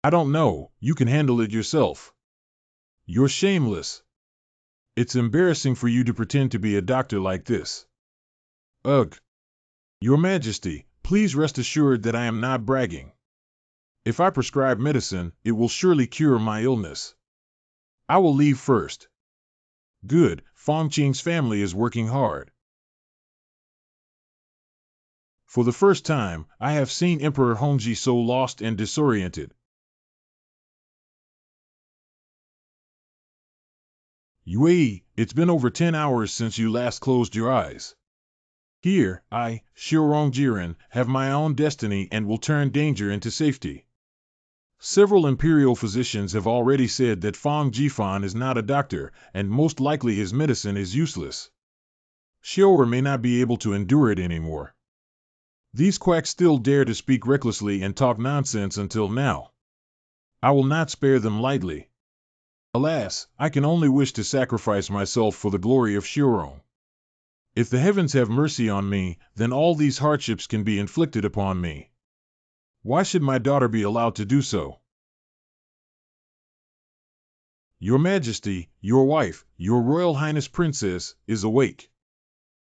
I don't know, you can handle it yourself. You're shameless. It's embarrassing for you to pretend to be a doctor like this. Ugh. Your Majesty, please rest assured that I am not bragging. If I prescribe medicine, it will surely cure my illness. I will leave first. Good, Fong Qing's family is working hard. For the first time, I have seen Emperor Hongji so lost and disoriented. Yue, it's been over 10 hours since you last closed your eyes. Here, I, Shirong Jiren, have my own destiny and will turn danger into safety. Several Imperial physicians have already said that Fong Jifan is not a doctor, and most likely his medicine is useless. Xiaoer may not be able to endure it anymore. These quacks still dare to speak recklessly and talk nonsense until now. I will not spare them lightly. Alas, I can only wish to sacrifice myself for the glory of Shirong. If the heavens have mercy on me, then all these hardships can be inflicted upon me. Why should my daughter be allowed to do so? Your Majesty, your wife, your Royal Highness Princess, is awake.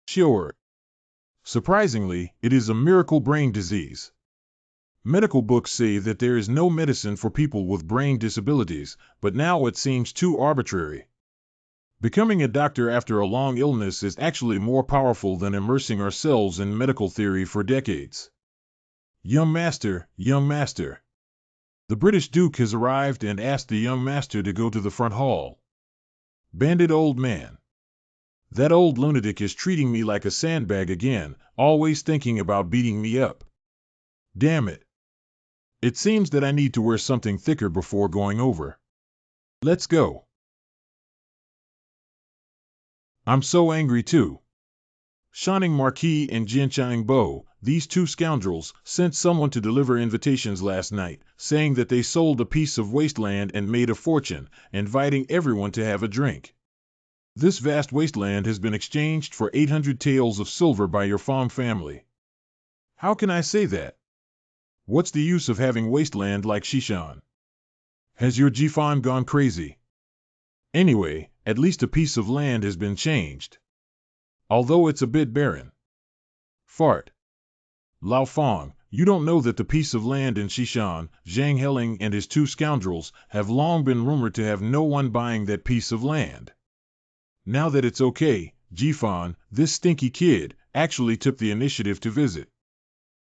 Sure. Surprisingly, it is a miracle brain disease. Medical books say that there is no medicine for people with brain disabilities, but now it seems too arbitrary. Becoming a doctor after a long illness is actually more powerful than immersing ourselves in medical theory for decades. Young master, young master. The British Duke has arrived and asked the young master to go to the front hall. Bandit old man. That old lunatic is treating me like a sandbag again, always thinking about beating me up. Damn it. It seems that I need to wear something thicker before going over. Let's go. I'm so angry too. Shanning Marquis and Jianchang Bo, these two scoundrels, sent someone to deliver invitations last night, saying that they sold a piece of wasteland and made a fortune, inviting everyone to have a drink. This vast wasteland has been exchanged for 800 taels of silver by your Fong family. How can I say that? What's the use of having wasteland like Shishan? Has your Jifan gone crazy? Anyway, at least a piece of land has been changed. Although it's a bit barren. Fart. Lao Fong, you don't know that the piece of land in Shishan, Zhang Heling and his two scoundrels, have long been rumored to have no one buying that piece of land. Now that it's okay, Jifan, this stinky kid, actually took the initiative to visit.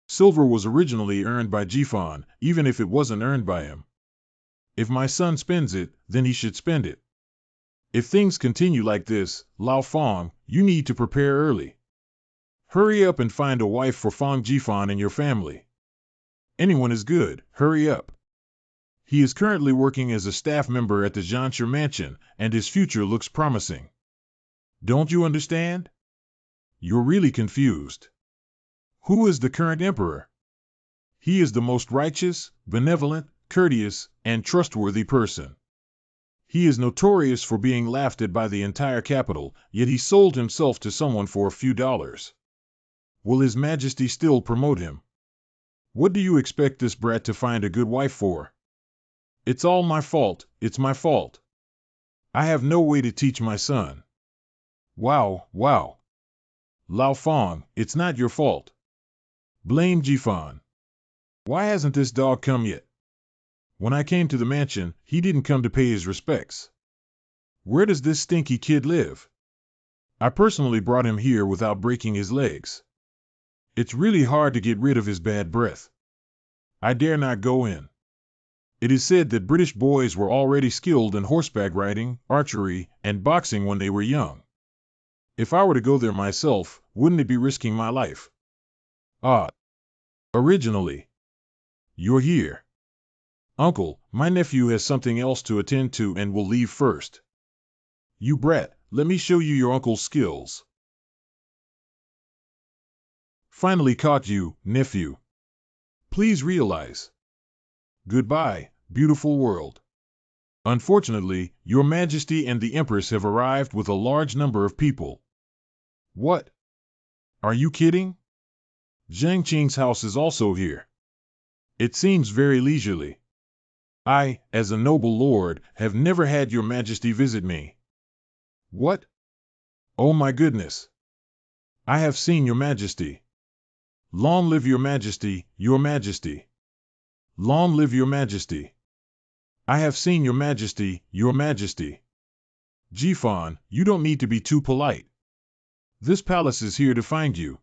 Silver was originally earned by Jifan, even if it wasn't earned by him. If my son spends it, then he should spend it. If things continue like this, Lao Fong, you need to prepare early. Hurry up and find a wife for Fong Jifan and your family. Anyone is good, hurry up. He is currently working as a staff member at the Zhanshe Mansion, and his future looks promising. Don't you understand? You're really confused. Who is the current emperor? He is the most righteous, benevolent, courteous, and trustworthy person. He is notorious for being laughed at by the entire capital, yet he sold himself to someone for a few dollars. Will His Majesty still promote him? What do you expect this brat to find a good wife for? It's all my fault, it's my fault. I have no way to teach my son. Wow, wow. Lao Fong, it's not your fault. Blame Jifan. Why hasn't this dog come yet? When I came to the mansion, he didn't come to pay his respects. Where does this stinky kid live? I personally brought him here without breaking his legs. It's really hard to get rid of his bad breath. I dare not go in. It is said that British boys were already skilled in horseback riding, archery, and boxing when they were young. If I were to go there myself, wouldn't it be risking my life? Ah. Originally. You're here. Uncle, my nephew has something else to attend to and will leave first. You brat, let me show you your uncle's skills. Finally caught you, nephew. Please realize. Goodbye, beautiful world. Unfortunately, Your Majesty and the Empress have arrived with a large number of people. What? Are you kidding? Zhang Qing's house is also here. It seems very leisurely. I, as a noble lord, have never had Your Majesty visit me. What? Oh my goodness. I have seen Your Majesty. Long live Your Majesty, Your Majesty. Long live Your Majesty. I have seen Your Majesty, Your Majesty. Jifan, you don't need to be too polite. This palace is here to find you.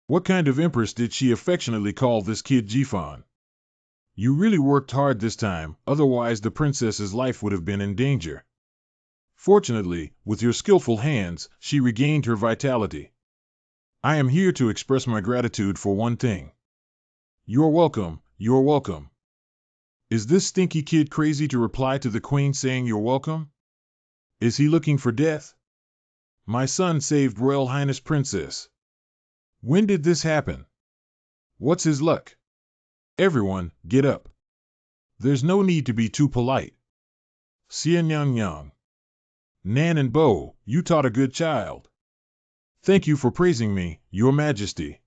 What kind of empress did she affectionately call this kid Jifan? You really worked hard this time, otherwise the princess's life would have been in danger. Fortunately, with your skillful hands, she regained her vitality. I am here to express my gratitude for one thing. You're welcome, you're welcome. Is this stinky kid crazy to reply to the queen saying you're welcome? Is he looking for death? My son saved Royal Highness Princess. When did this happen? What's his luck? Everyone, get up. There's no need to be too polite. Xian Yang Yang. Nan and Bo, you taught a good child. Thank you for praising me, Your Majesty.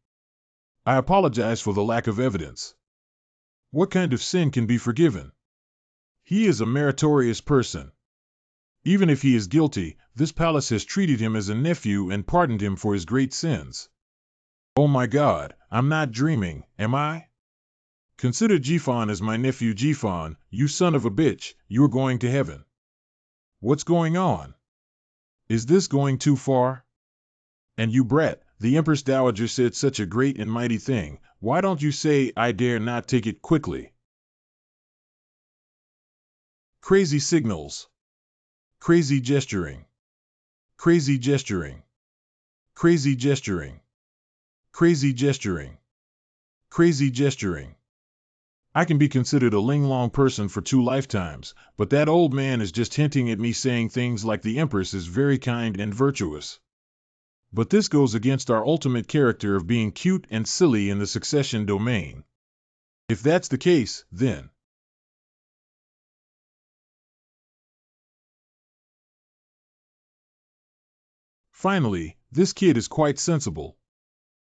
I apologize for the lack of evidence. What kind of sin can be forgiven? He is a meritorious person. Even if he is guilty, this palace has treated him as a nephew and pardoned him for his great sins. Oh my God, I'm not dreaming, am I? Consider Jifan as my nephew Jifan, you son of a bitch, you're going to heaven. What's going on? Is this going too far? And you brat, the Empress Dowager said such a great and mighty thing, why don't you say I dare not take it quickly? Crazy signals. Crazy gesturing. Crazy gesturing. Crazy gesturing. Crazy gesturing. Crazy gesturing. I can be considered a ling-long person for 2 lifetimes, but that old man is just hinting at me saying things like the Empress is very kind and virtuous. But this goes against our ultimate character of being cute and silly in the succession domain. If that's the case, then finally, this kid is quite sensible.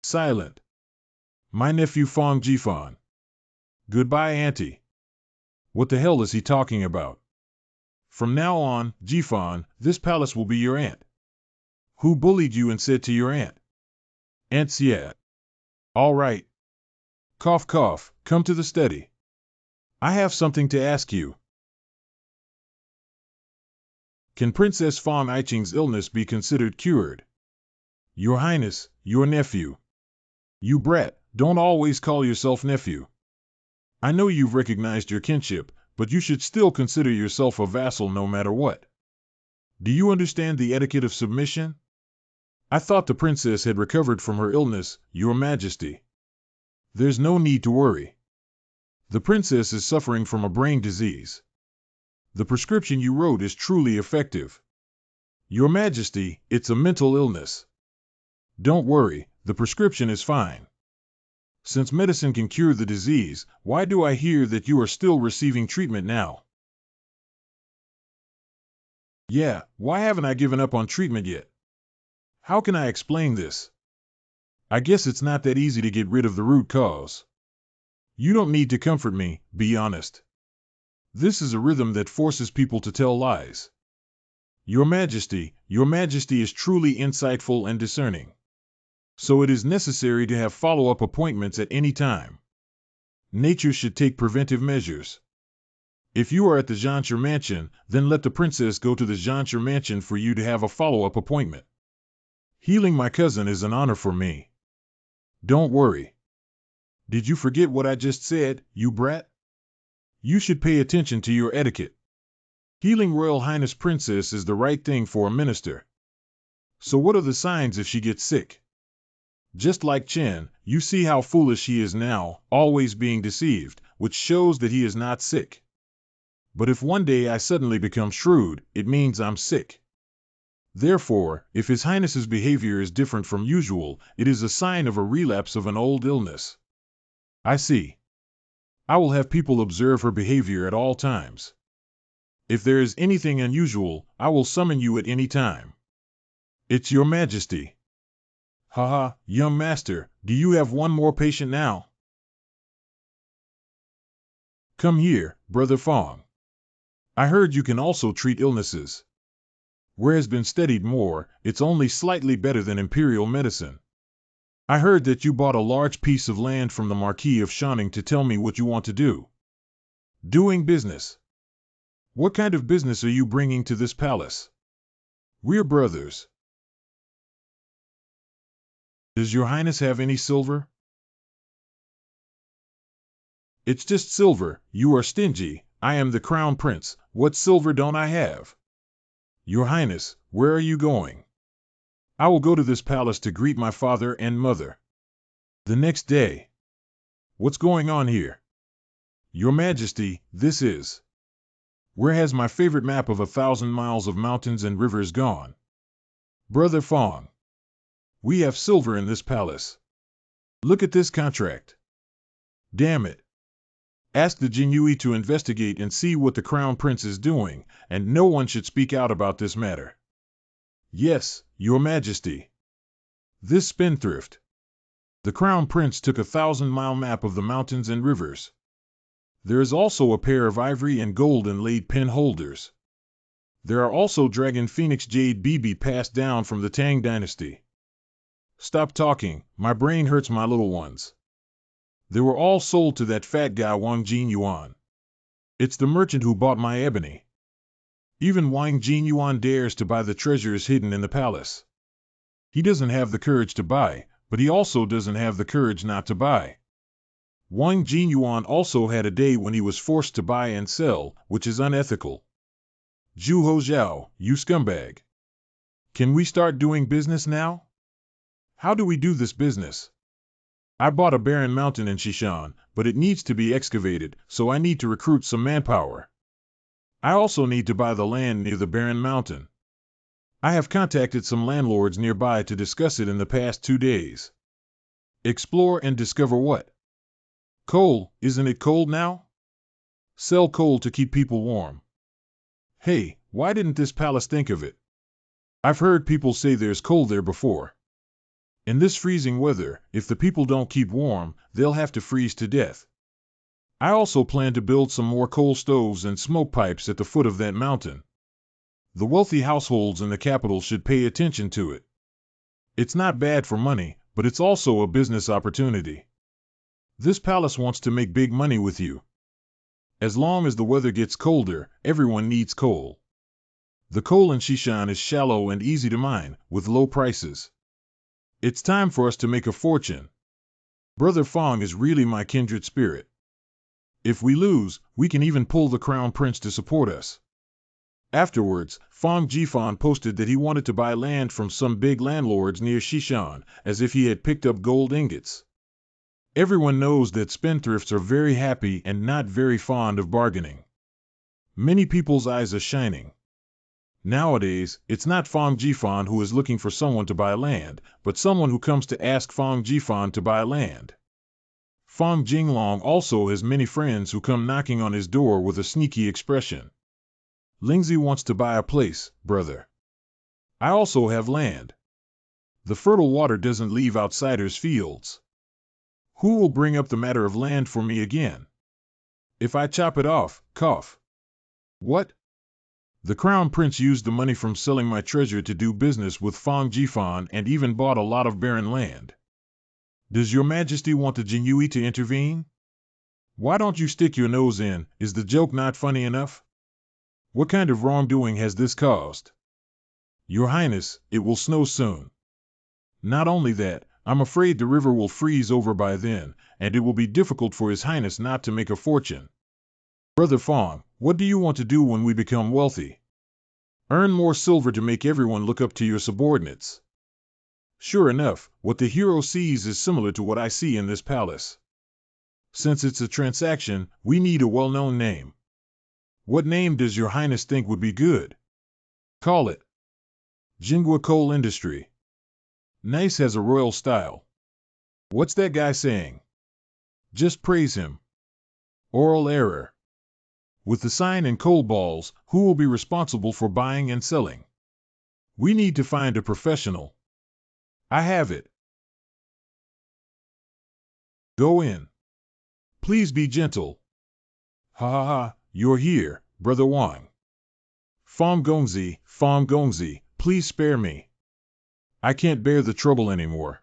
Silent. My nephew Fong Jifan. Goodbye, Auntie. What the hell is he talking about? From now on, Jifan, this palace will be your aunt. Who bullied you and said to your aunt? Aunt Siat. All right. Cough cough, come to the study. I have something to ask you. Can Princess Fong Iching's illness be considered cured? Your Highness, your nephew. You brat, don't always call yourself nephew. I know you've recognized your kinship, but you should still consider yourself a vassal no matter what. Do you understand the etiquette of submission? I thought the princess had recovered from her illness, Your Majesty. There's no need to worry. The princess is suffering from a brain disease. The prescription you wrote is truly effective. Your Majesty, it's a mental illness. Don't worry, the prescription is fine. Since medicine can cure the disease, why do I hear that you are still receiving treatment now? Yeah, why haven't I given up on treatment yet? How can I explain this? I guess it's not that easy to get rid of the root cause. You don't need to comfort me, be honest. This is a rhythm that forces people to tell lies. Your Majesty is truly insightful and discerning. So it is necessary to have follow-up appointments at any time. Nature should take preventive measures. If you are at the Jancher Mansion, then let the princess go to the Jancher Mansion for you to have a follow-up appointment. Healing my cousin is an honor for me. Don't worry. Did you forget what I just said, you brat? You should pay attention to your etiquette. Healing Royal Highness Princess is the right thing for a minister. So what are the signs if she gets sick? Just like Chen, you see how foolish he is now, always being deceived, which shows that he is not sick. But if one day I suddenly become shrewd, it means I'm sick. Therefore, if His Highness's behavior is different from usual, it is a sign of a relapse of an old illness. I see. I will have people observe her behavior at all times. If there is anything unusual, I will summon you at any time. It's Your Majesty. Haha, young master, do you have one more patient now? Come here, Brother Fong. I heard you can also treat illnesses. Where has been studied more, it's only slightly better than Imperial medicine. I heard that you bought a large piece of land from the Marquis of Shawning to tell me what you want to do. Doing business. What kind of business are you bringing to this palace? We're brothers. Does Your Highness have any silver? It's just silver. You are stingy. I am the Crown Prince. What silver don't I have? Your Highness, where are you going? I will go to this palace to greet my father and mother. The next day. What's going on here? Your Majesty, this is. Where has my favorite map of 1,000 miles of mountains and rivers gone? Brother Fong. We have silver in this palace. Look at this contract. Damn it. Ask the Jinyui to investigate and see what the Crown Prince is doing, and no one should speak out about this matter. Yes, Your Majesty. This spendthrift. The Crown Prince took a 1,000-mile map of the mountains and rivers. There is also a pair of ivory and gold inlaid pen holders. There are also Dragon Phoenix Jade BB passed down from the Tang Dynasty. Stop talking, my brain hurts, my little ones. They were all sold to that fat guy Wang Jinyuan. It's the merchant who bought my ebony. Even Wang Jinyuan dares to buy the treasures hidden in the palace. He doesn't have the courage to buy, but he also doesn't have the courage not to buy. Wang Jinyuan also had a day when he was forced to buy and sell, which is unethical. Zhu Hozhao, you scumbag. Can we start doing business now? How do we do this business? I bought a barren mountain in Shishan, but it needs to be excavated, so I need to recruit some manpower. I also need to buy the land near the barren mountain. I have contacted some landlords nearby to discuss it in the past 2 days. Explore and discover what? Coal, isn't it cold now? Sell coal to keep people warm. Hey, why didn't this palace think of it? I've heard people say there's coal there before. In this freezing weather, if the people don't keep warm, they'll have to freeze to death. I also plan to build some more coal stoves and smoke pipes at the foot of that mountain. The wealthy households in the capital should pay attention to it. It's not bad for money, but it's also a business opportunity. This palace wants to make big money with you. As long as the weather gets colder, everyone needs coal. The coal in Shishan is shallow and easy to mine, with low prices. It's time for us to make a fortune. Brother Fong is really my kindred spirit. If we lose, we can even pull the Crown Prince to support us. Afterwards, Fong Jifan posted that he wanted to buy land from some big landlords near Shishan, as if he had picked up gold ingots. Everyone knows that spendthrifts are very happy and not very fond of bargaining. Many people's eyes are shining. Nowadays, it's not Fong Jifan who is looking for someone to buy land, but someone who comes to ask Fong Jifan to buy land. Fong Jinglong also has many friends who come knocking on his door with a sneaky expression. Lingzi wants to buy a place, brother. I also have land. The fertile water doesn't leave outsiders' fields. Who will bring up the matter of land for me again? If I chop it off, cough. What? The Crown Prince used the money from selling my treasure to do business with Hongji and even bought a lot of barren land. Does your Majesty want the Jinhui to intervene? Why don't you stick your nose in? Is the joke not funny enough? What kind of wrongdoing has this caused? Your Highness, it will snow soon. Not only that, I'm afraid the river will freeze over by then, and it will be difficult for His Highness not to make a fortune. Brother Fong, what do you want to do when we become wealthy? Earn more silver to make everyone look up to your subordinates. Sure enough, what the hero sees is similar to what I see in this palace. Since it's a transaction, we need a well-known name. What name does your Highness think would be good? Call it Jinhua Coal Industry. Nice, has a royal style. What's that guy saying? Just praise him. Oral error. With the sign and coal balls, who will be responsible for buying and selling? We need to find a professional. I have it. Go in. Please be gentle. Ha ha ha, you're here, Brother Wang. Fong Gongzi, please spare me. I can't bear the trouble anymore.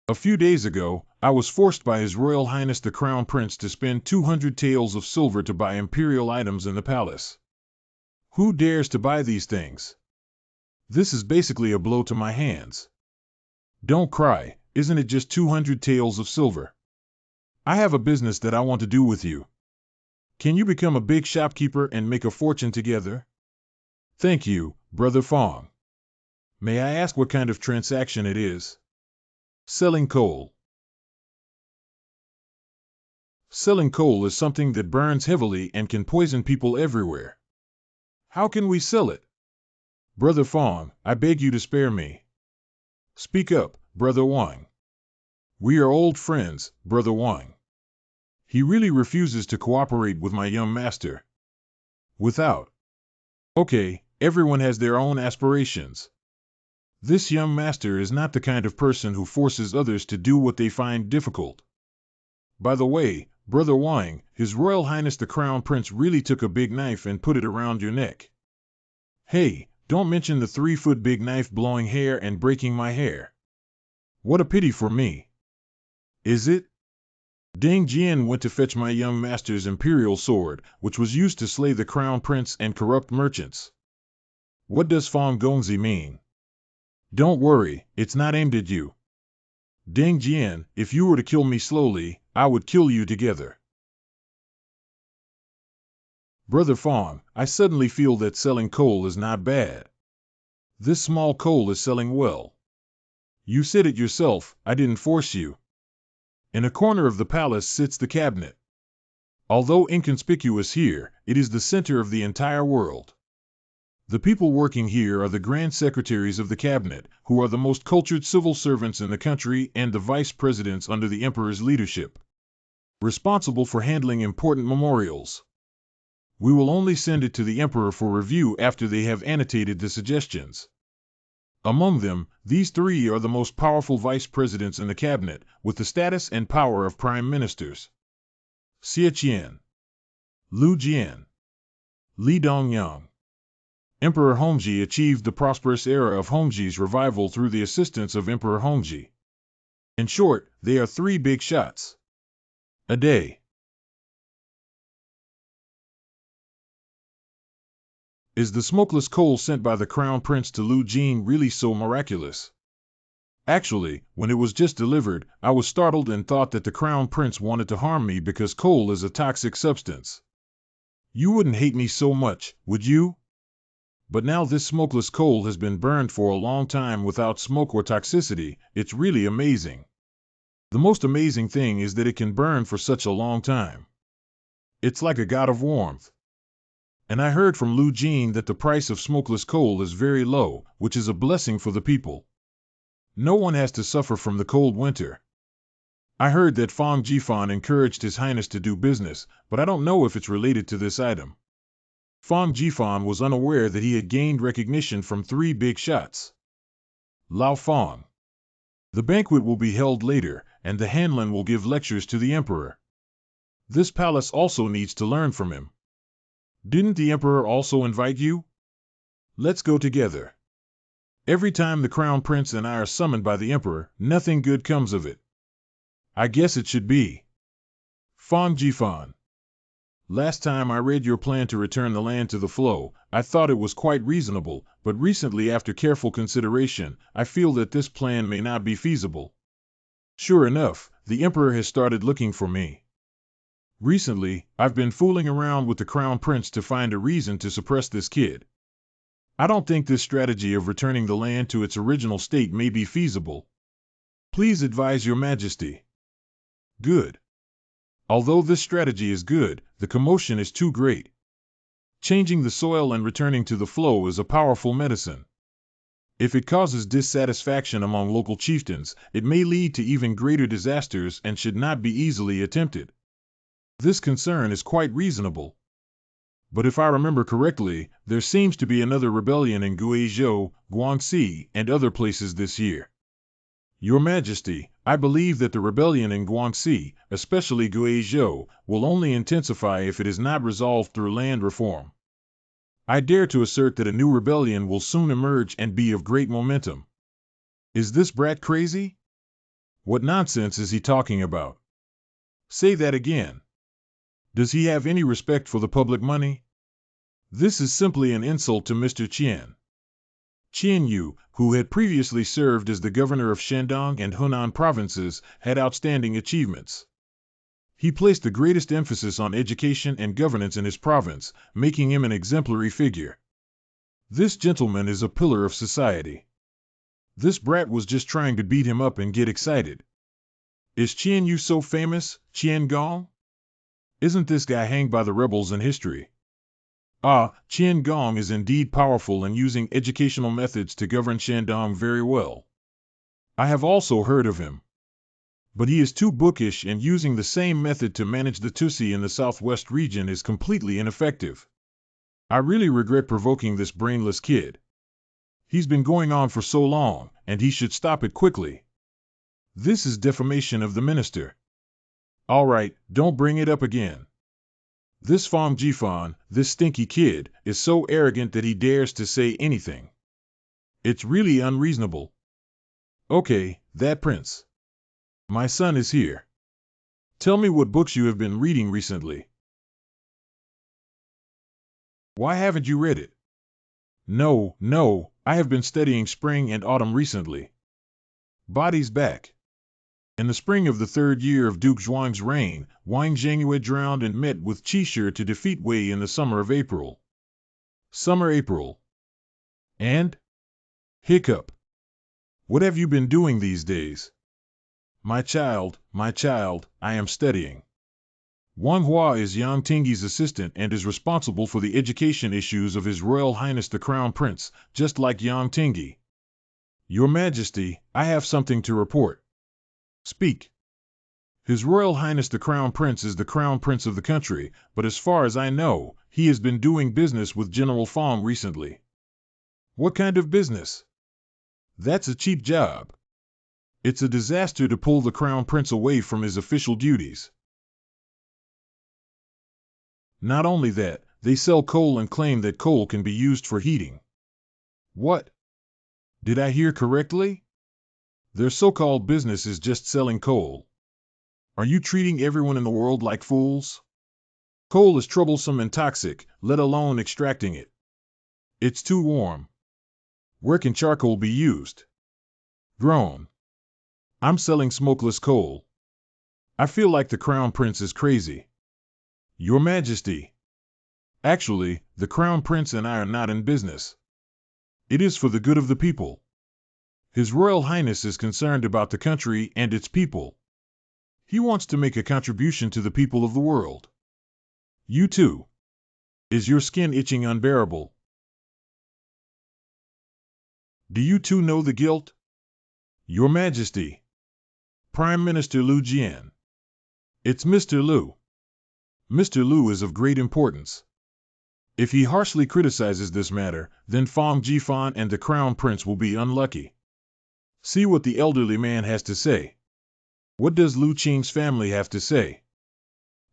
A few days ago, I was forced by His Royal Highness the Crown Prince to spend 200 taels of silver to buy Imperial items in the palace. Who dares to buy these things? This is basically a blow to my hands. Don't cry, isn't it just 200 taels of silver? I have a business that I want to do with you. Can you become a big shopkeeper and make a fortune together? Thank you, Brother Fong. May I ask what kind of transaction it is? Selling coal. Selling coal is something that burns heavily and can poison people everywhere. How can we sell it? Brother Fong, I beg you to spare me. Speak up, Brother Wang. We are old friends, Brother Wang. He really refuses to cooperate with my young master. Without. Okay, everyone has their own aspirations. This young master is not the kind of person who forces others to do what they find difficult. By the way, Brother Wang, His Royal Highness the Crown Prince really took a big knife and put it around your neck. Hey, don't mention the 3-foot big knife blowing hair and breaking my hair. What a pity for me. Is it? Ding Jian went to fetch my young master's Imperial sword, which was used to slay the Crown Prince and corrupt merchants. What does Fong Gongzi mean? Don't worry, it's not aimed at you. Ding Jian, if you were to kill me slowly, I would kill you together. Brother Fong, I suddenly feel that selling coal is not bad. This small coal is selling well. You said it yourself, I didn't force you. In a corner of the palace sits the cabinet. Although inconspicuous here, it is the center of the entire world. The people working here are the Grand Secretaries of the Cabinet, who are the most cultured civil servants in the country and the Vice Presidents under the Emperor's leadership, responsible for handling important memorials. We will only send it to the Emperor for review after they have annotated the suggestions. Among them, these 3 are the most powerful vice presidents in the cabinet, with the status and power of prime ministers. Xie Qian, Lu Jian, Li Dongyang. Emperor Hongji achieved the prosperous era of Hongji's revival through the assistance of Emperor Hongji. In short, they are 3 big shots a day. Is the smokeless coal sent by the Crown Prince to Lu Jin really so miraculous? Actually, when it was just delivered, I was startled and thought that the Crown Prince wanted to harm me because coal is a toxic substance. You wouldn't hate me so much, would you? But now this smokeless coal has been burned for a long time without smoke or toxicity. It's really amazing. The most amazing thing is that it can burn for such a long time. It's like a god of warmth. And I heard from Lu Jin that the price of smokeless coal is very low, which is a blessing for the people. No one has to suffer from the cold winter. I heard that Fong Jifan encouraged His Highness to do business, but I don't know if it's related to this item. Fong Jifan was unaware that he had gained recognition from 3 big shots. Lao Fong. The banquet will be held later, and the Hanlin will give lectures to the Emperor. This palace also needs to learn from him. Didn't the Emperor also invite you? Let's go together. Every time the Crown Prince and I are summoned by the Emperor, nothing good comes of it. I guess it should be. Hongji. Last time I read your plan to return the land to the flow, I thought it was quite reasonable, but recently after careful consideration, I feel that this plan may not be feasible. Sure enough, the Emperor has started looking for me. Recently, I've been fooling around with the Crown Prince to find a reason to suppress this kid. I don't think this strategy of returning the land to its original state may be feasible. Please advise your Majesty. Good. Although this strategy is good, the commotion is too great. Changing the soil and returning to the flow is a powerful medicine. If it causes dissatisfaction among local chieftains, it may lead to even greater disasters and should not be easily attempted. This concern is quite reasonable. But if I remember correctly, there seems to be another rebellion in Guizhou, Guangxi, and other places this year. Your Majesty, I believe that the rebellion in Guangxi, especially Guizhou, will only intensify if it is not resolved through land reform. I dare to assert that a new rebellion will soon emerge and be of great momentum. Is this brat crazy? What nonsense is he talking about? Say that again. Does he have any respect for the public money? This is simply an insult to Mr. Qian. Qian Yu, who had previously served as the governor of Shandong and Hunan provinces, had outstanding achievements. He placed the greatest emphasis on education and governance in his province, making him an exemplary figure. This gentleman is a pillar of society. This brat was just trying to beat him up and get excited. Is Qian Yu so famous, Qian Gong? Isn't this guy hanged by the rebels in history? Ah, Qian Gong is indeed powerful and using educational methods to govern Shandong very well. I have also heard of him. But he is too bookish and using the same method to manage the Tusi in the southwest region is completely ineffective. I really regret provoking this brainless kid. He's been going on for so long, and he should stop it quickly. This is defamation of the minister. All right, don't bring it up again. This Hongji, this stinky kid, is so arrogant that he dares to say anything. It's really unreasonable. Okay, that prince. My son is here. Tell me what books you have been reading recently. Why haven't you read it? No, I have been studying spring and autumn recently. Body's back. In the spring of the third year of Duke Zhuang's reign, Wang Zhengyue drowned and met with Qi to defeat Wei in the summer of April. Summer April. And? Hiccup. What have you been doing these days? My child, I am studying. Manhua is Yang Tingyi's assistant and is responsible for the education issues of His Royal Highness the Crown Prince, just like Yang Tingyi. Your Majesty, I have something to report. Speak. His Royal Highness the Crown Prince is the Crown Prince of the country, but as far as I know, he has been doing business with General Fong recently. What kind of business? That's a cheap job. It's a disaster to pull the Crown Prince away from his official duties. Not only that, they sell coal and claim that coal can be used for heating. What? Did I hear correctly? Their so-called business is just selling coal. Are you treating everyone in the world like fools? Coal is troublesome and toxic, let alone extracting it. It's too warm. Where can charcoal be used? Grown. I'm selling smokeless coal. I feel like the Crown Prince is crazy. Your Majesty. Actually, the Crown Prince and I are not in business. It is for the good of the people. His Royal Highness is concerned about the country and its people. He wants to make a contribution to the people of the world. You too. Is your skin itching unbearable? Do you too know the guilt? Your Majesty. Prime Minister Liu Jian. It's Mr. Liu. Mr. Liu is of great importance. If he harshly criticizes this matter, then Hongji and the Crown Prince will be unlucky. See what the elderly man has to say. What does Lu Qing's family have to say?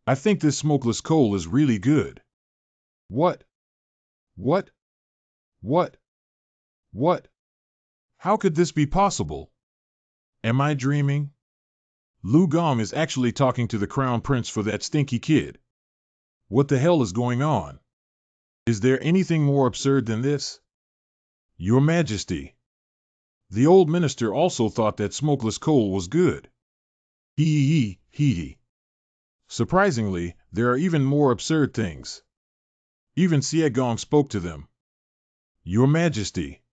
I think this smokeless coal is really good. What? What? What? What? How could this be possible? Am I dreaming? Lu Gong is actually talking to the crown prince for that stinky kid. What the hell is going on? Is there anything more absurd than this? Your Majesty. The old minister also thought that smokeless coal was good. Hee. Surprisingly, there are even more absurd things. Even Xie Gong spoke to them. Your Majesty.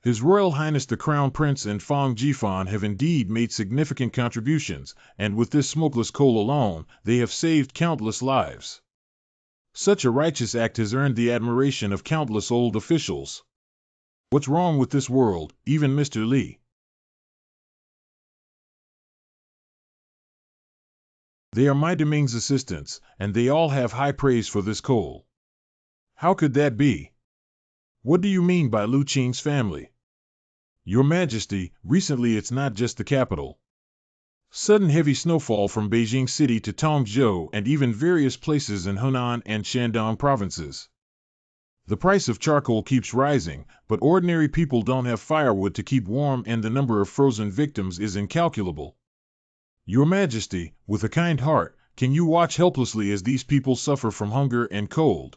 His Royal Highness the Crown Prince and Fang Jifan have indeed made significant contributions, and with this smokeless coal alone, they have saved countless lives. Such a righteous act has earned the admiration of countless old officials. What's wrong with this world, even Mr. Li? They are my Ming's assistants, and they all have high praise for this coal. How could that be? What do you mean by Lu Qing's family? Your Majesty, recently it's not just the capital. Sudden heavy snowfall from Beijing City to Tongzhou and even various places in Henan and Shandong provinces. The price of charcoal keeps rising, but ordinary people don't have firewood to keep warm and the number of frozen victims is incalculable. Your Majesty, with a kind heart, can you watch helplessly as these people suffer from hunger and cold?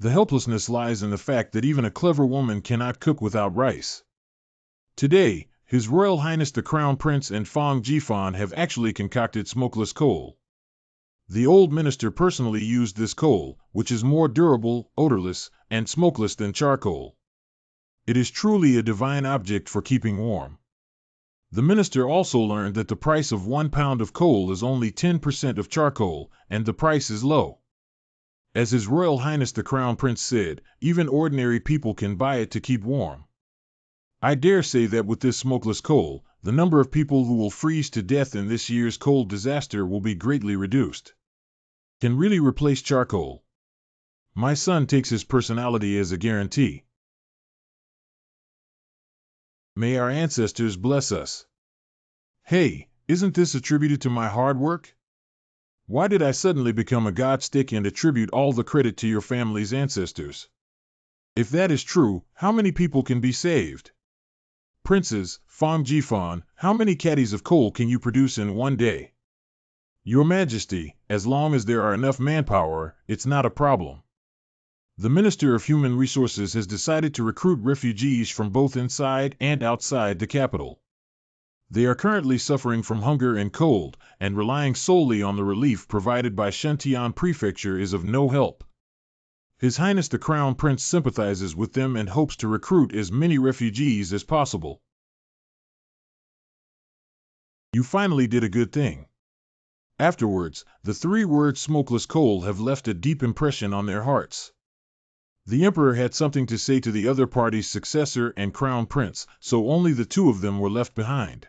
The helplessness lies in the fact that even a clever woman cannot cook without rice. Today, His Royal Highness the Crown Prince and Fang Jifan have actually concocted smokeless coal. The old minister personally used this coal, which is more durable, odorless, and smokeless than charcoal. It is truly a divine object for keeping warm. The minister also learned that the price of 1 pound of coal is only 10% of charcoal, and the price is low. As His Royal Highness the Crown Prince said, even ordinary people can buy it to keep warm. I dare say that with this smokeless coal, the number of people who will freeze to death in this year's cold disaster will be greatly reduced. Can really replace charcoal. My son takes his personality as a guarantee. May our ancestors bless us. Hey, isn't this attributed to my hard work? Why did I suddenly become a godstick and attribute all the credit to your family's ancestors? If that is true, how many people can be saved? Princes, Fang Jifan, how many caddies of coal can you produce in one day? Your Majesty, as long as there are enough manpower, it's not a problem. The Minister of Human Resources has decided to recruit refugees from both inside and outside the capital. They are currently suffering from hunger and cold, and relying solely on the relief provided by Shentian Prefecture is of no help. His Highness the Crown Prince sympathizes with them and hopes to recruit as many refugees as possible. You finally did a good thing. Afterwards, the 3 words smokeless coal have left a deep impression on their hearts. The Emperor had something to say to the other party's successor and Crown Prince, so only the 2 of them were left behind.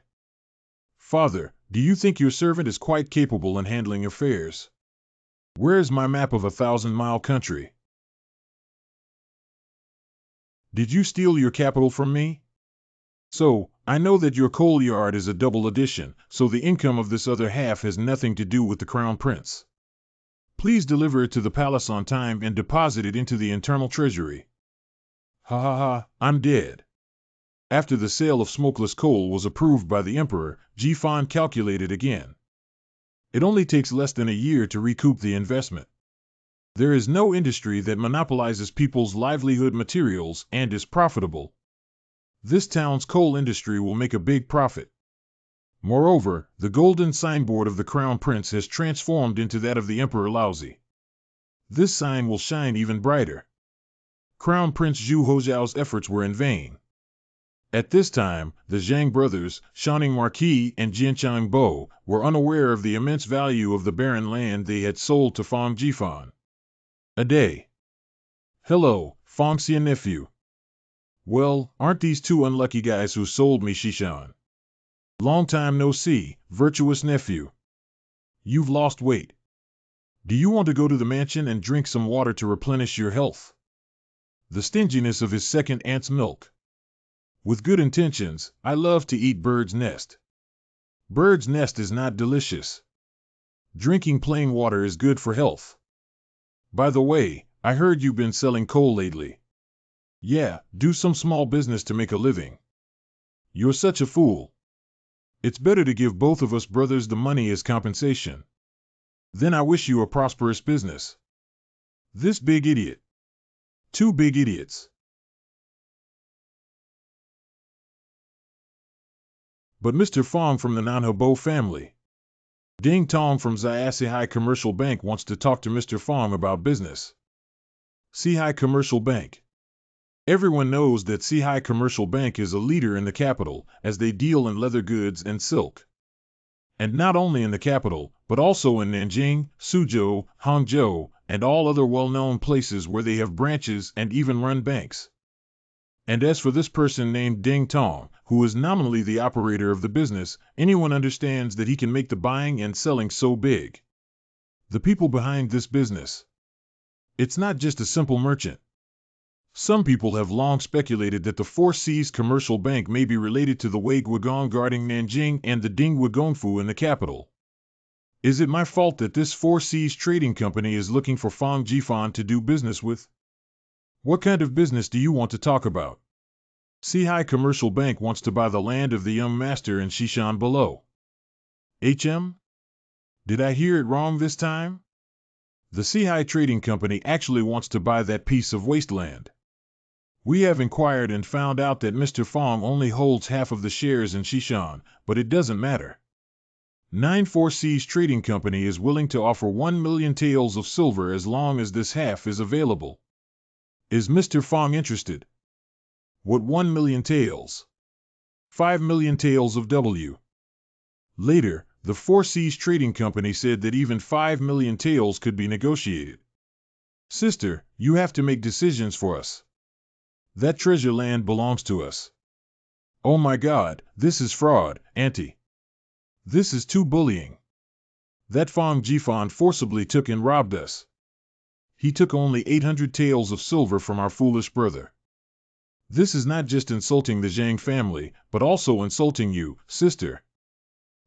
Father, do you think your servant is quite capable in handling affairs? Where is my map of 1,000-mile country? Did you steal your capital from me? So, I know that your coal yard is a double addition, so the income of this other half has nothing to do with the Crown Prince. Please deliver it to the palace on time and deposit it into the internal treasury. Ha, I'm dead. After the sale of smokeless coal was approved by the Emperor, Jifan calculated again. It only takes less than a year to recoup the investment. There is no industry that monopolizes people's livelihood materials and is profitable. This town's coal industry will make a big profit. Moreover, the golden signboard of the Crown Prince has transformed into that of the Emperor Laozi. This sign will shine even brighter. Crown Prince Zhu Hozhao's efforts were in vain. At this time, the Zhang brothers, Shaning Marquis and Jianchang Bo, were unaware of the immense value of the barren land they had sold to Fang Jifan. A day. Hello, Fang Xia nephew. Well, aren't these 2 unlucky guys who sold me Shishan? Long time no see, virtuous nephew. You've lost weight. Do you want to go to the mansion and drink some water to replenish your health? The stinginess of his second aunt's milk. With good intentions, I love to eat bird's nest. Bird's nest is not delicious. Drinking plain water is good for health. By the way, I heard you've been selling coal lately. Yeah, do some small business to make a living. You're such a fool. It's better to give both of us brothers the money as compensation. Then I wish you a prosperous business. This big idiot. Two big idiots. But Mr. Fong from the Nanhabo family. Ding Tong from Zayasihai Commercial Bank wants to talk to Mr. Fong about business. Sihai Commercial Bank. Everyone knows that Sihai Commercial Bank is a leader in the capital, as they deal in leather goods and silk. And not only in the capital, but also in Nanjing, Suzhou, Hongzhou, and all other well-known places where they have branches and even run banks. And as for this person named Ding Tong, who is nominally the operator of the business, anyone understands that he can make the buying and selling so big. The people behind this business. It's not just a simple merchant. Some people have long speculated that the Four Seas Commercial Bank may be related to the Wei Guogong guarding Nanjing and the Ding Wugongfu in the capital. Is it my fault that this Four Seas Trading Company is looking for Fang Jifan to do business with? What kind of business do you want to talk about? Sihai Commercial Bank wants to buy the land of the young master in Shishan below. HM? Did I hear it wrong this time? The Sihai Trading Company actually wants to buy that piece of wasteland. We have inquired and found out that Mr. Fong only holds half of the shares in Shishan, but it doesn't matter. 94 Seas Trading Company is willing to offer 1 million taels of silver as long as this half is available. Is Mr. Fong interested? What 1 million taels? 5 million taels of W. Later, the Four Seas Trading Company said that even 5 million taels could be negotiated. Sister, you have to make decisions for us. That treasure land belongs to us. Oh my God, this is fraud, Auntie. This is too bullying. That Fang Jifan forcibly took and robbed us. He took only 800 taels of silver from our foolish brother. This is not just insulting the Zhang family, but also insulting you, sister.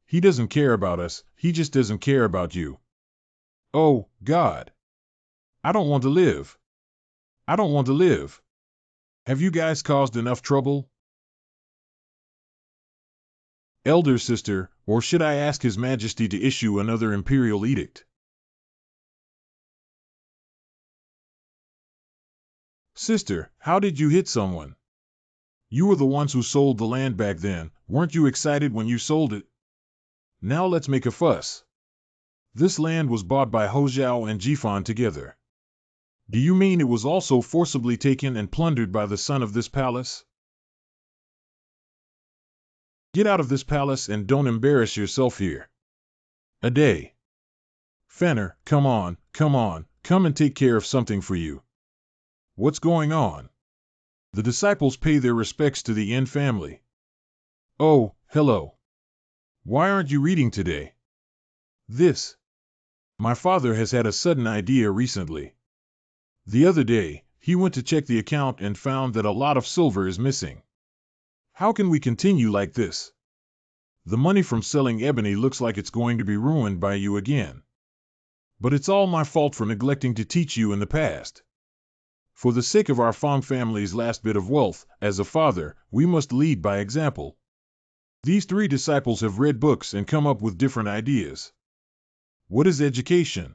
He doesn't care about us, he just doesn't care about you. Oh, God. I don't want to live. I don't want to live. Have you guys caused enough trouble? Elder sister, or should I ask His Majesty to issue another Imperial edict? Sister, how did you hit someone? You were the ones who sold the land back then, weren't you excited when you sold it? Now let's make a fuss. This land was bought by Hozhao and Jifan together. Do you mean it was also forcibly taken and plundered by the son of this palace? Get out of this palace and don't embarrass yourself here. A day. Fenner, come on, come and take care of something for you. What's going on? The disciples pay their respects to the Yin family. Oh, hello. Why aren't you reading today? This. My father has had a sudden idea recently. The other day, he went to check the account and found that a lot of silver is missing. How can we continue like this? The money from selling ebony looks like it's going to be ruined by you again. But it's all my fault for neglecting to teach you in the past. For the sake of our Fong family's last bit of wealth, as a father, we must lead by example. These three disciples have read books and come up with different ideas. What is education?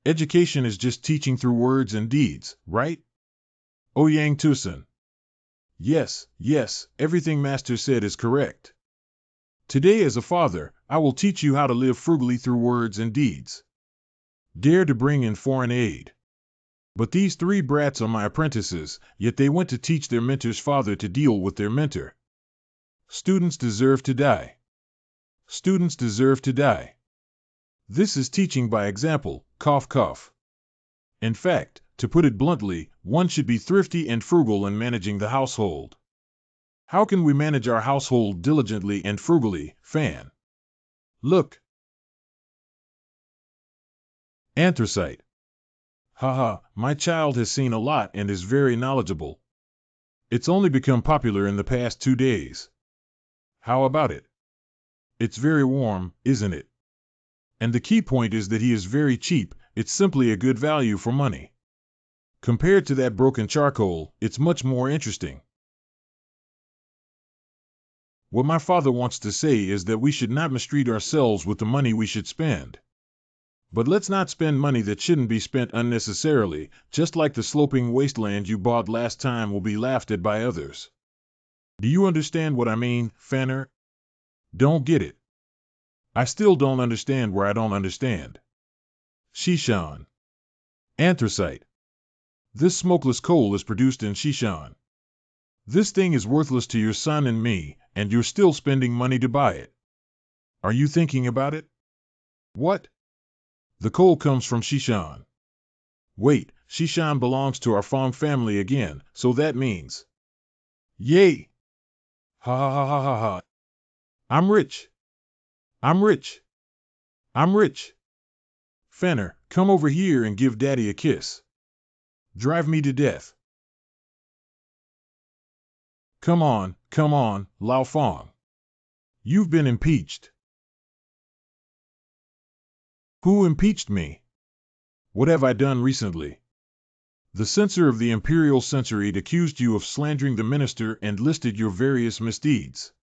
Education is just teaching through words and deeds, right? Ouyang Tusen. Yes, everything Master said is correct. Today as a father, I will teach you how to live frugally through words and deeds. Dare to bring in foreign aid. But these three brats are my apprentices, yet they went to teach their mentor's father to deal with their mentor. Students deserve to die. Students deserve to die. This is teaching by example, cough cough. In fact, to put it bluntly, one should be thrifty and frugal in managing the household. How can we manage our household diligently and frugally, Fan? Look. Anthracite. Haha, my child has seen a lot and is very knowledgeable. It's only become popular in the past 2 days. How about it? It's very warm, isn't it? And the key point is that he is very cheap. It's simply a good value for money. Compared to that broken charcoal, it's much more interesting. What my father wants to say is that we should not mistreat ourselves with the money we should spend. But let's not spend money that shouldn't be spent unnecessarily, just like the sloping wasteland you bought last time will be laughed at by others. Do you understand what I mean, Fanner? Don't get it. I still don't understand where I don't understand. Shishan. Anthracite. This smokeless coal is produced in Shishan. This thing is worthless to your son and me, and you're still spending money to buy it. Are you thinking about it? What? The coal comes from Shishan. Wait, Shishan belongs to our Fong family again, so that means... Yay! Ha ha ha ha ha ha. I'm rich. I'm rich. I'm rich. Fenner, come over here and give Daddy a kiss. Drive me to death. Come on, Lao Fong. You've been impeached. Who impeached me? What have I done recently? The censor of the Imperial censorate accused you of slandering the minister and listed your various misdeeds.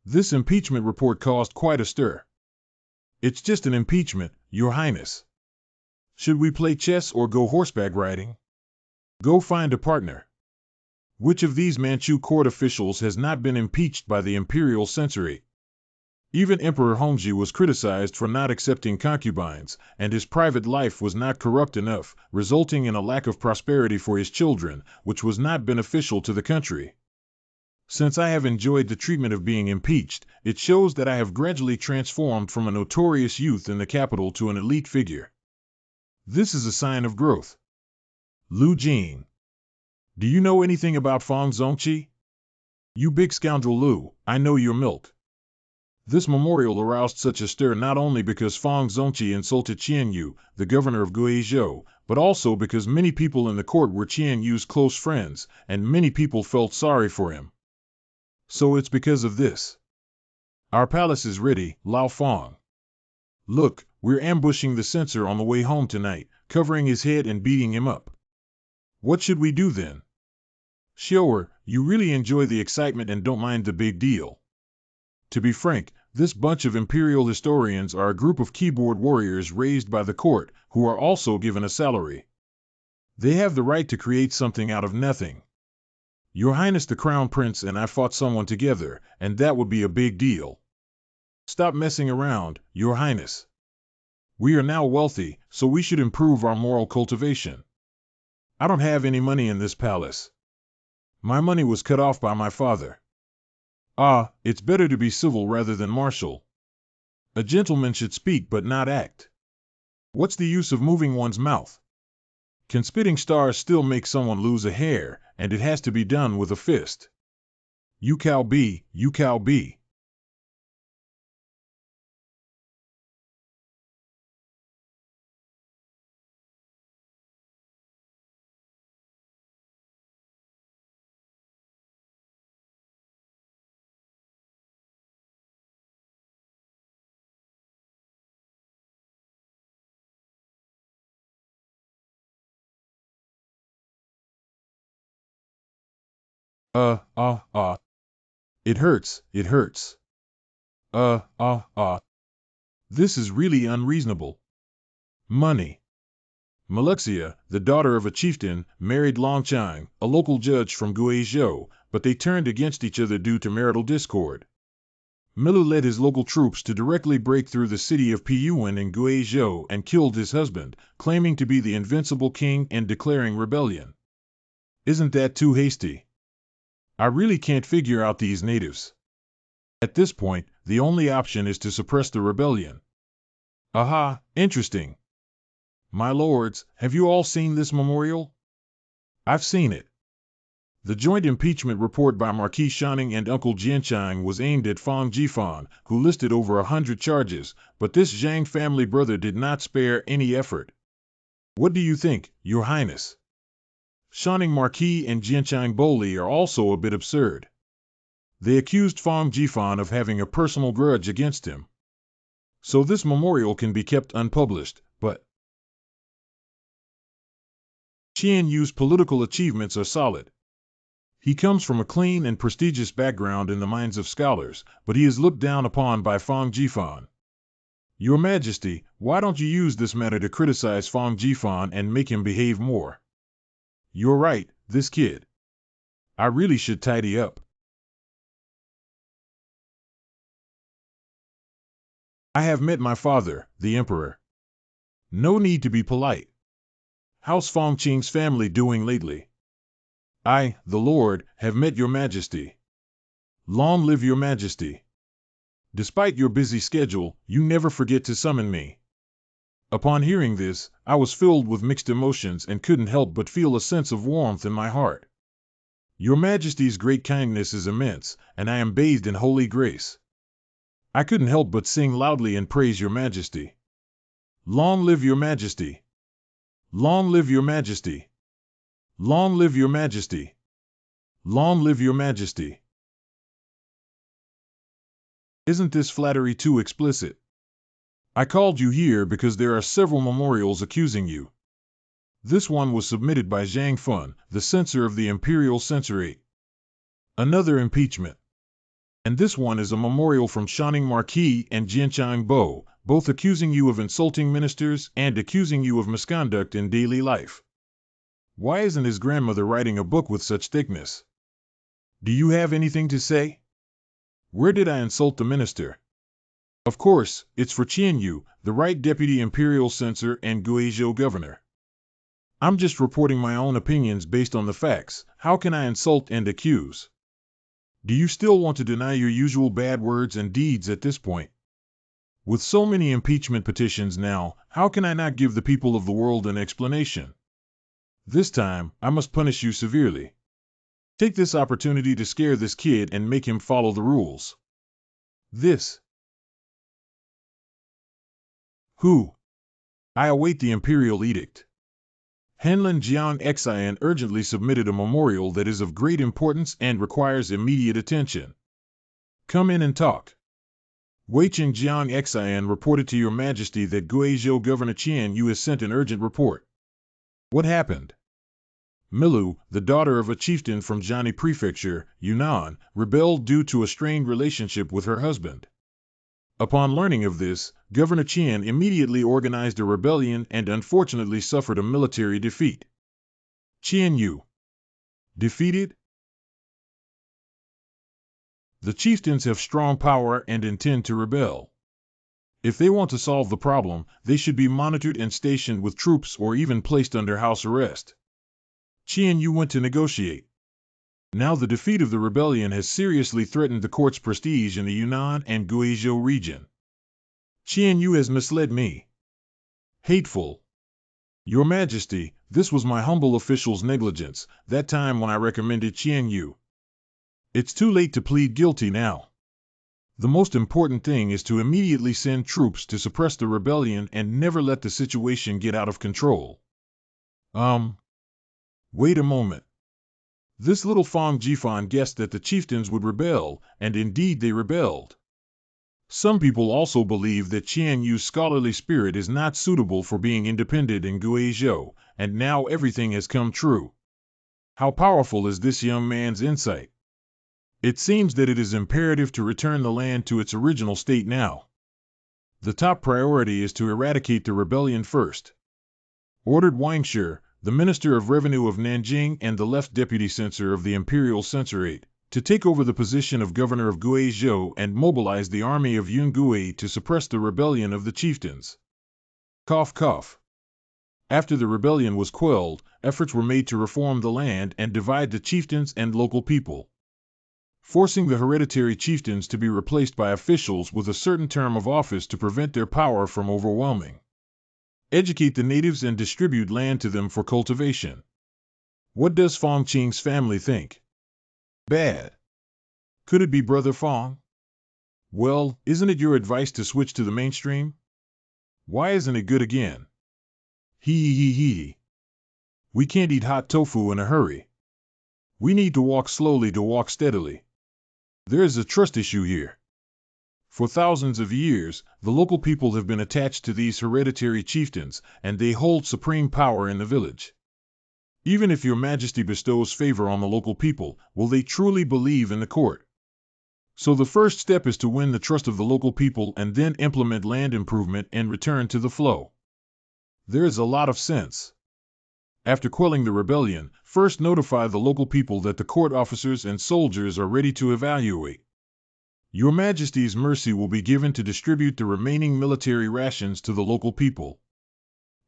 This impeachment report caused quite a stir. It's just an impeachment, Your Highness. Should we play chess or go horseback riding? Go find a partner. Which of these Manchu court officials has not been impeached by the Imperial censorate? Even Emperor Hongji was criticized for not accepting concubines, and his private life was not corrupt enough, resulting in a lack of prosperity for his children, which was not beneficial to the country. Since I have enjoyed the treatment of being impeached, it shows that I have gradually transformed from a notorious youth in the capital to an elite figure. This is a sign of growth. Lu Jin. Do you know anything about Fong Zongqi? You big scoundrel Lu, I know your milk. This memorial aroused such a stir not only because Fong Zongqi insulted Qian Yu, the governor of Guizhou, but also because many people in the court were Qian Yu's close friends, and many people felt sorry for him. So it's because of this. Our palace is ready, Lao Fong. Look, we're ambushing the censor on the way home tonight, covering his head and beating him up. What should we do then? Xiu'er, you really enjoy the excitement and don't mind the big deal. To be frank, this bunch of Imperial historians are a group of keyboard warriors raised by the court, who are also given a salary. They have the right to create something out of nothing. Your Highness the Crown Prince and I fought someone together, and that would be a big deal. Stop messing around, Your Highness. We are now wealthy, so we should improve our moral cultivation. I don't have any money in this palace. My money was cut off by my father. It's better to be civil rather than martial. A gentleman should speak but not act. What's the use of moving one's mouth? Can spitting stars still make someone lose a hair, and it has to be done with a fist? You cow be, you cow be. It hurts, it hurts. This is really unreasonable. Money. Meluxia, the daughter of a chieftain, married Long Chang, a local judge from Guizhou, but they turned against each other due to marital discord. Milu led his local troops to directly break through the city of Piyuan in Guizhou and killed his husband, claiming to be the invincible king and declaring rebellion. Isn't that too hasty? I really can't figure out these natives. At this point, the only option is to suppress the rebellion. Aha, interesting. My lords, have you all seen this memorial? I've seen it. The joint impeachment report by Marquis Shanning and Uncle Jianchang was aimed at Fong Jifan, who listed over 100 charges, but this Zhang family brother did not spare any effort. What do you think, Your Highness? Shining Marquis and Jianchang Boli are also a bit absurd. They accused Fong Jifan of having a personal grudge against him. So this memorial can be kept unpublished, but Qian Yu's political achievements are solid. He comes from a clean and prestigious background in the minds of scholars, but he is looked down upon by Fong Jifan. Your Majesty, why don't you use this matter to criticize Fong Jifan and make him behave more? You're right, this kid. I really should tidy up. I have met my father, the Emperor. No need to be polite. How's Fong Qing's family doing lately? I, the Lord, have met your Majesty. Long live your Majesty. Despite your busy schedule, you never forget to summon me. Upon hearing this, I was filled with mixed emotions and couldn't help but feel a sense of warmth in my heart. Your Majesty's great kindness is immense, and I am bathed in holy grace. I couldn't help but sing loudly and praise your Majesty. Long live your Majesty. Long live your Majesty. Long live your Majesty. Long live your Majesty. Isn't this flattery too explicit? I called you here because there are several memorials accusing you. This one was submitted by Zhang Fun, the censor of the Imperial Censorate. Another impeachment. And this one is a memorial from Shining Marquis and Jianchang Bo, both accusing you of insulting ministers and accusing you of misconduct in daily life. Why isn't his grandmother writing a book with such thickness? Do you have anything to say? Where did I insult the minister? Of course, it's for Qian Yu, the right deputy imperial censor and Guizhou governor. I'm just reporting my own opinions based on the facts. How can I insult and accuse? Do you still want to deny your usual bad words and deeds at this point? With so many impeachment petitions now, how can I not give the people of the world an explanation? This time, I must punish you severely. Take this opportunity to scare this kid and make him follow the rules. This. Who? I await the Imperial edict. Henlin Jiang Xian urgently submitted a memorial that is of great importance and requires immediate attention. Come in and talk. Weiqing Jiang Xian reported to your Majesty that Guizhou Governor Qian Yu has sent an urgent report. What happened? Milu, the daughter of a chieftain from Jiani Prefecture, Yunnan, rebelled due to a strained relationship with her husband. Upon learning of this, Governor Qian immediately organized a rebellion and unfortunately suffered a military defeat. Qian Yu. Defeated? The chieftains have strong power and intend to rebel. If they want to solve the problem, they should be monitored and stationed with troops or even placed under house arrest. Qian Yu went to negotiate. Now the defeat of the rebellion has seriously threatened the court's prestige in the Yunnan and Guizhou region. Qian Yu has misled me. Hateful. Your Majesty, this was my humble official's negligence, that time when I recommended Qian Yu. It's too late to plead guilty now. The most important thing is to immediately send troops to suppress the rebellion and never let the situation get out of control. Wait a moment. This little Fong Jifan guessed that the chieftains would rebel, and indeed they rebelled. Some people also believe that Qian Yu's scholarly spirit is not suitable for being independent in Guizhou, and now everything has come true. How powerful is this young man's insight? It seems that it is imperative to return the land to its original state now. The top priority is to eradicate the rebellion first. Ordered Wangshi, the Minister of Revenue of Nanjing and the left deputy censor of the Imperial Censorate, to take over the position of governor of Guizhou and mobilize the army of Yungui to suppress the rebellion of the chieftains. Cough cough. After the rebellion was quelled, efforts were made to reform the land and divide the chieftains and local people, forcing the hereditary chieftains to be replaced by officials with a certain term of office to prevent their power from overwhelming. Educate the natives and distribute land to them for cultivation. What does Fong Qing's family think? Bad. Could it be Brother Fong? Well, isn't it your advice to switch to the mainstream? Why isn't it good again? Hee hee hee. We can't eat hot tofu in a hurry. We need to walk slowly to walk steadily. There is a trust issue here. For thousands of years, the local people have been attached to these hereditary chieftains, and they hold supreme power in the village. Even if your majesty bestows favor on the local people, will they truly believe in the court? So the first step is to win the trust of the local people and then implement land improvement and return to the flow. There is a lot of sense. After quelling the rebellion, first notify the local people that the court officers and soldiers are ready to evaluate. Your Majesty's mercy will be given to distribute the remaining military rations to the local people.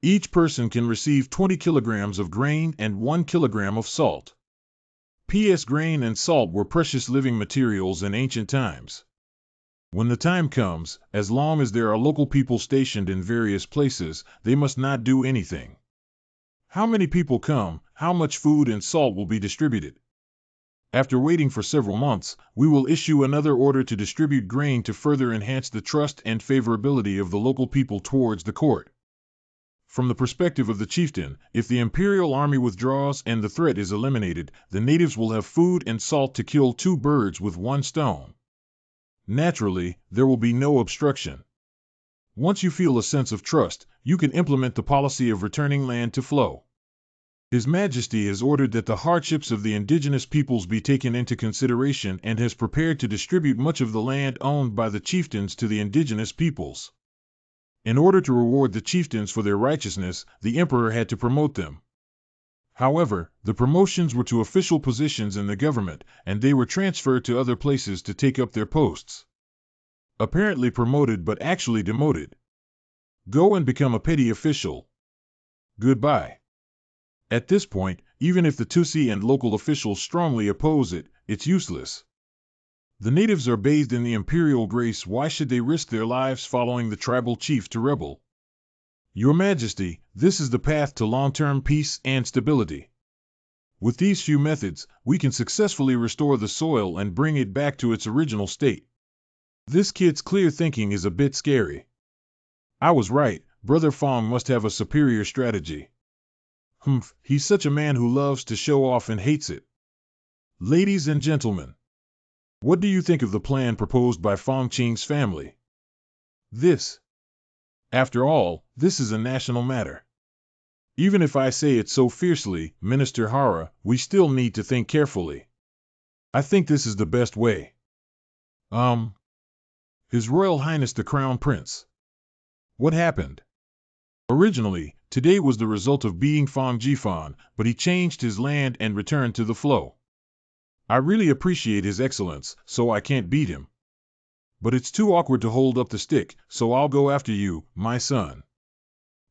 Each person can receive 20 kilograms of grain and 1 kilogram of salt. P.S. Grain and salt were precious living materials in ancient times. When the time comes, as long as there are local people stationed in various places, they must not do anything. How many people come, how much food and salt will be distributed? After waiting for several months, we will issue another order to distribute grain to further enhance the trust and favorability of the local people towards the court. From the perspective of the chieftain, if the Imperial army withdraws and the threat is eliminated, the natives will have food and salt to kill 2 birds with 1 stone. Naturally, there will be no obstruction. Once you feel a sense of trust, you can implement the policy of returning land to flow. His Majesty has ordered that the hardships of the indigenous peoples be taken into consideration and has prepared to distribute much of the land owned by the chieftains to the indigenous peoples. In order to reward the chieftains for their righteousness, the emperor had to promote them. However, the promotions were to official positions in the government, and they were transferred to other places to take up their posts. Apparently promoted but actually demoted. Go and become a petty official. Goodbye. At this point, even if the Tutsi and local officials strongly oppose it, it's useless. The natives are bathed in the imperial grace. Why should they risk their lives following the tribal chief to rebel? Your Majesty, this is the path to long-term peace and stability. With these few methods, we can successfully restore the soil and bring it back to its original state. This kid's clear thinking is a bit scary. I was right, Brother Fong must have a superior strategy. He's such a man who loves to show off and hates it. Ladies and gentlemen, what do you think of the plan proposed by Fong Qing's family? After all, this is a national matter. Even if I say it so fiercely, Minister Hara, we still need to think carefully. I think this is the best way. His Royal Highness the Crown Prince. What happened? Originally, today was the result of beating Fong Jifan, but he changed his land and returned to the flow. I really appreciate his excellence, so I can't beat him. But it's too awkward to hold up the stick, so I'll go after you, my son.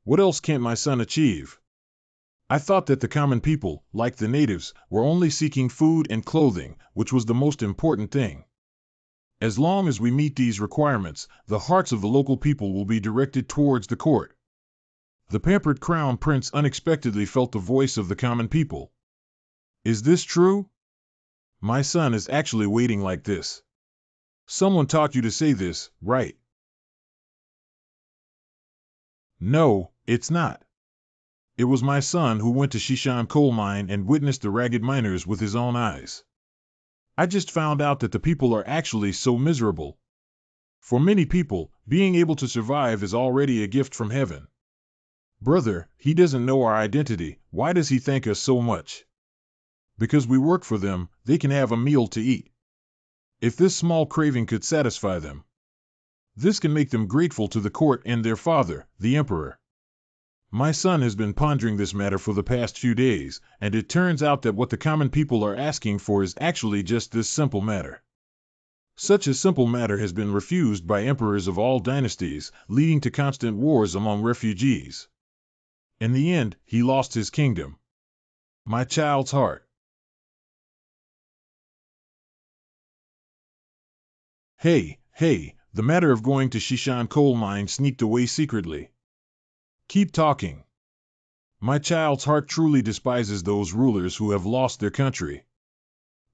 What else can't my son achieve? I thought that the common people, like the natives, were only seeking food and clothing, which was the most important thing. As long as we meet these requirements, the hearts of the local people will be directed towards the court. The pampered crown prince unexpectedly felt the voice of the common people. Is this true? My son is actually waiting like this. Someone taught you to say this, right? No, it's not. It was my son who went to Shishan coal mine and witnessed the ragged miners with his own eyes. I just found out that the people are actually so miserable. For many people, being able to survive is already a gift from heaven. Brother, he doesn't know our identity. Why does he thank us so much? Because we work for them, they can have a meal to eat. If this small craving could satisfy them, this can make them grateful to the court and their father, the emperor. My son has been pondering this matter for the past few days, and it turns out that what the common people are asking for is actually just this simple matter. Such a simple matter has been refused by emperors of all dynasties, leading to constant wars among refugees. In the end, he lost his kingdom. My child's heart. Hey, the matter of going to Shishan coal mine sneaked away secretly. Keep talking. My child's heart truly despises those rulers who have lost their country.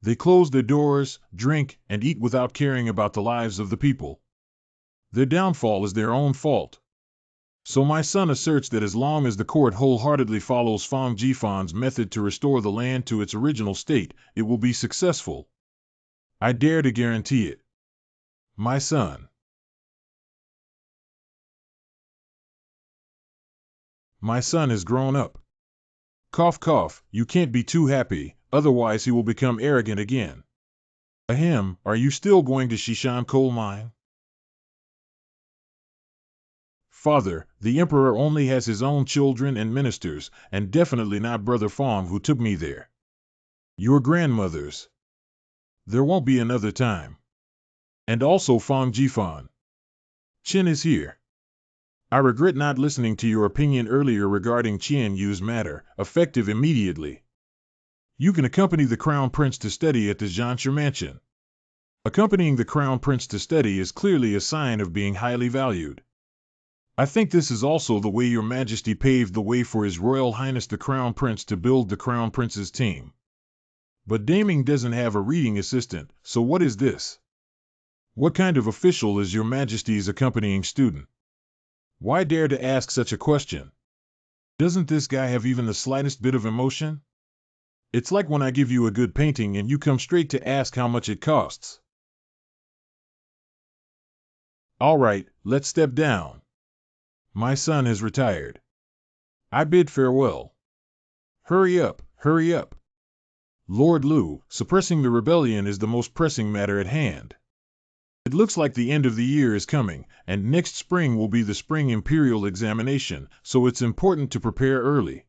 They close their doors, drink, and eat without caring about the lives of the people. Their downfall is their own fault. So my son asserts that as long as the court wholeheartedly follows Fang Jifan's method to restore the land to its original state, it will be successful. I dare to guarantee it. My son. My son is grown up. Cough, cough, you can't be too happy, otherwise he will become arrogant again. Ahem, are you still going to Shishan coal mine? Father, the Emperor only has his own children and ministers, and definitely not Brother Fong who took me there. Your grandmother's. There won't be another time. And also Fong Jifan. Chen is here. I regret not listening to your opinion earlier regarding Qian Yu's matter, effective immediately. You can accompany the Crown Prince to study at the Zhanshu Mansion. Accompanying the Crown Prince to study is clearly a sign of being highly valued. I think this is also the way Your Majesty paved the way for His Royal Highness the Crown Prince to build the Crown Prince's team. But Daming doesn't have a reading assistant, so what is this? What kind of official is Your Majesty's accompanying student? Why dare to ask such a question? Doesn't this guy have even the slightest bit of emotion? It's like when I give you a good painting and you come straight to ask how much it costs. All right, let's step down. My son has retired. I bid farewell. Hurry up, hurry up. Lord Liu, suppressing the rebellion is the most pressing matter at hand. It looks like the end of the year is coming, and next spring will be the spring Imperial examination, so it's important to prepare early.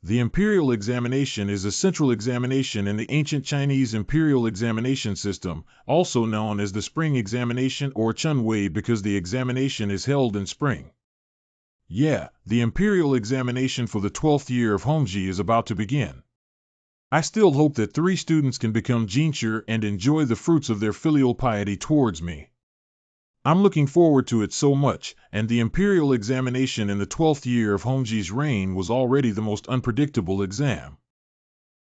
The Imperial examination is a central examination in the ancient Chinese Imperial examination system, also known as the spring examination or Chunwei because the examination is held in spring. Yeah, the Imperial examination for the 12th year of Hongji is about to begin. I still hope that 3 students can become Jinshi and enjoy the fruits of their filial piety towards me. I'm looking forward to it so much, and the Imperial examination in the 12th year of Hongji's reign was already the most unpredictable exam.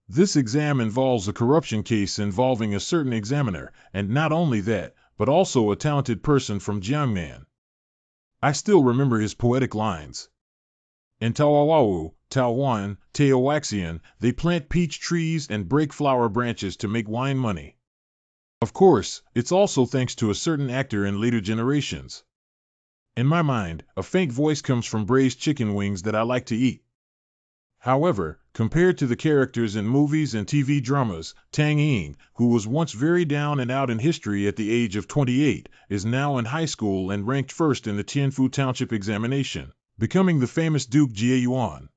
This exam involves a corruption case involving a certain examiner, and not only that, but also a talented person from Jiangnan. I still remember his poetic lines. In Taowawu, Taowan, Teowaxian, they plant peach trees and break flower branches to make wine money. Of course, it's also thanks to a certain actor in later generations. In my mind, a faint voice comes from braised chicken wings that I like to eat. However, compared to the characters in movies and TV dramas, Tang Ying, who was once very down and out in history at the age of 28, is now in high school and ranked first in the Tianfu Township examination, becoming the famous Duke Jie Yuan.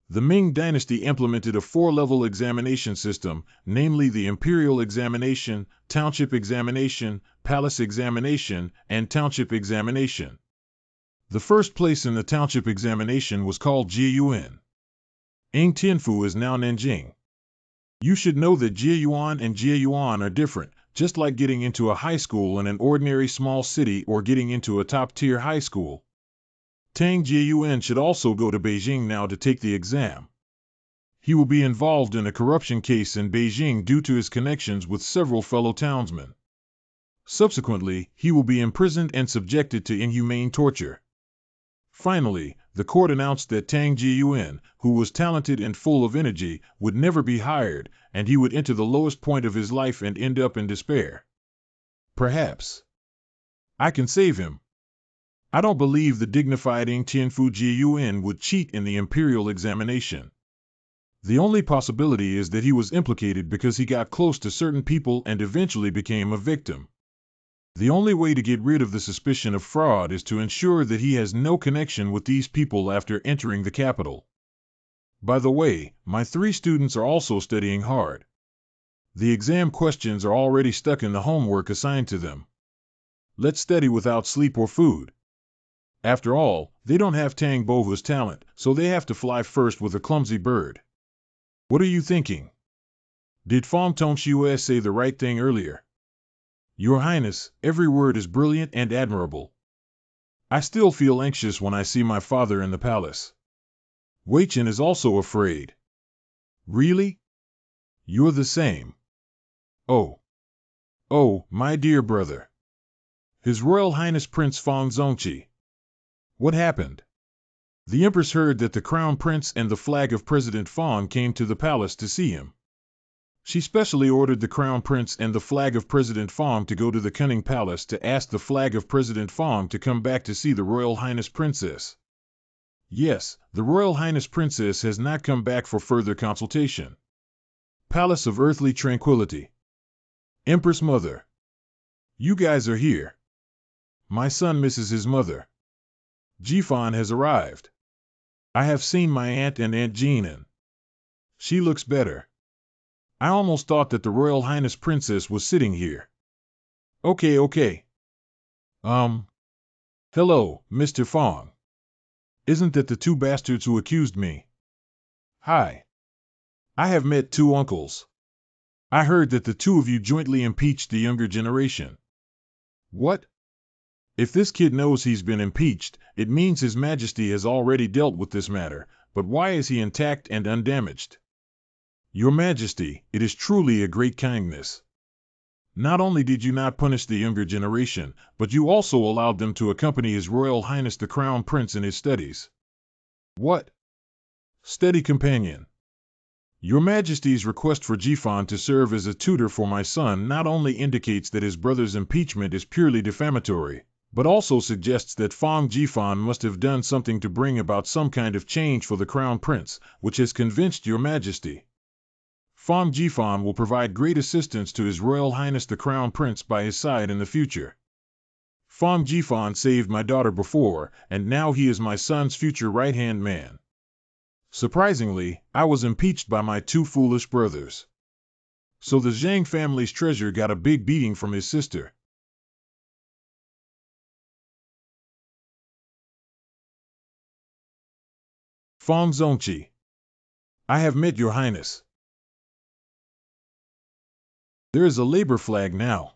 The Ming Dynasty implemented a 4-level examination system, namely the Imperial Examination, Township Examination, Palace Examination, and Township Examination. The first place in the Township Examination was called Jie Yuan. Ing Tianfu is now Nanjing. You should know that Jie Yuan and Jie Yuan are different, just like getting into a high school in an ordinary small city or getting into a top-tier high school. Tang Jie Yuan should also go to Beijing now to take the exam. He will be involved in a corruption case in Beijing due to his connections with several fellow townsmen. Subsequently, he will be imprisoned and subjected to inhumane torture. Finally, the court announced that Tang Jie Yuan, who was talented and full of energy, would never be hired, and he would enter the lowest point of his life and end up in despair. Perhaps I can save him. I don't believe the dignified Ing Tianfu Jie Yuan would cheat in the Imperial examination. The only possibility is that he was implicated because he got close to certain people and eventually became a victim. The only way to get rid of the suspicion of fraud is to ensure that he has no connection with these people after entering the capital. By the way, my 3 students are also studying hard. The exam questions are already stuck in the homework assigned to them. Let's study without sleep or food. After all, they don't have Tang Bohu's talent, so they have to fly first with a clumsy bird. What are you thinking? Did Fong Tongxue say the right thing earlier? Your Highness, every word is brilliant and admirable. I still feel anxious when I see my father in the palace. Wei Chen is also afraid. Really? You're the same. Oh. Oh, my dear brother. His Royal Highness Prince Fong Zongqi. What happened? The Empress heard that the Crown Prince and the flag of President Fong came to the palace to see him. She specially ordered the Crown Prince and the flag of President Fong to go to the Cunning Palace to ask the flag of President Fong to come back to see the Royal Highness Princess. Yes, the Royal Highness Princess has not come back for further consultation. Palace of Earthly Tranquility. Empress Mother. You guys are here. My son misses his mother. Jifan has arrived. I have seen my aunt and Aunt Jean. She looks better. I almost thought that the Royal Highness Princess was sitting here. Okay. Hello, Mr. Fong. Isn't that the two bastards who accused me? Hi. I have met two uncles. I heard that the two of you jointly impeached the younger generation. What? If this kid knows he's been impeached, it means His Majesty has already dealt with this matter, but why is he intact and undamaged? Your Majesty, it is truly a great kindness. Not only did you not punish the younger generation, but you also allowed them to accompany His Royal Highness the Crown Prince in his studies. What? Steady companion. Your Majesty's request for Jifan to serve as a tutor for my son not only indicates that his brother's impeachment is purely defamatory, but also suggests that Fong Jifan must have done something to bring about some kind of change for the Crown Prince, which has convinced Your Majesty. Fong Jifan will provide great assistance to His Royal Highness the Crown Prince by his side in the future. Fong Jifan saved my daughter before, and now he is my son's future right-hand man. Surprisingly, I was impeached by my two foolish brothers. So the Zhang family's treasure got a big beating from his sister. Fong Zongqi. I have met Your Highness. There is a labor flag now.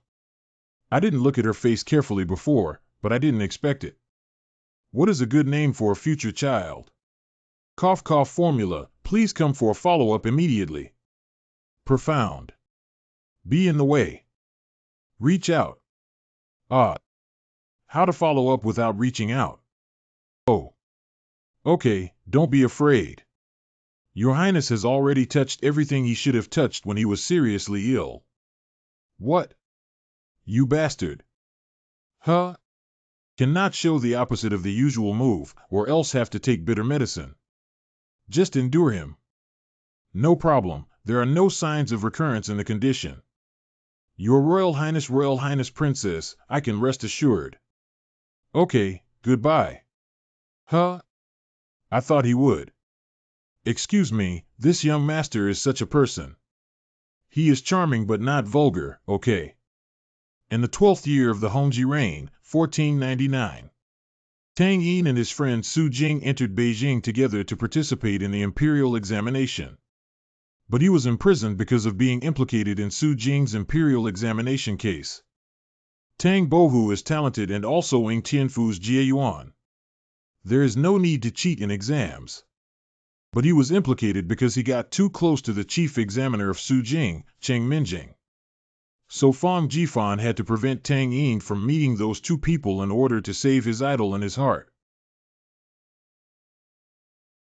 I didn't look at her face carefully before, but I didn't expect it. What is a good name for a future child? Cough cough formula, please come for a follow-up immediately. Profound. Be in the way. Reach out. How to follow up without reaching out? Oh. Okay, don't be afraid. Your Highness has already touched everything he should have touched when he was seriously ill. What? You bastard. Huh? Cannot show the opposite of the usual move, or else have to take bitter medicine. Just endure him. No problem, there are no signs of recurrence in the condition. Your Royal Highness Princess, I can rest assured. Okay, goodbye. Huh? I thought he would. Excuse me, this young master is such a person. He is charming but not vulgar, okay. In the 12th year of the Hongji reign, 1499. Tang Yin and his friend Su Jing entered Beijing together to participate in the Imperial examination. But he was imprisoned because of being implicated in Su Jing's Imperial examination case. Tang Bohu is talented and also Ying Tianfu's Jie Yuan. There is no need to cheat in exams. But he was implicated because he got too close to the chief examiner of Su Jing, Cheng Minjing. So Fong Jifan had to prevent Tang Yin from meeting those two people in order to save his idol and his heart.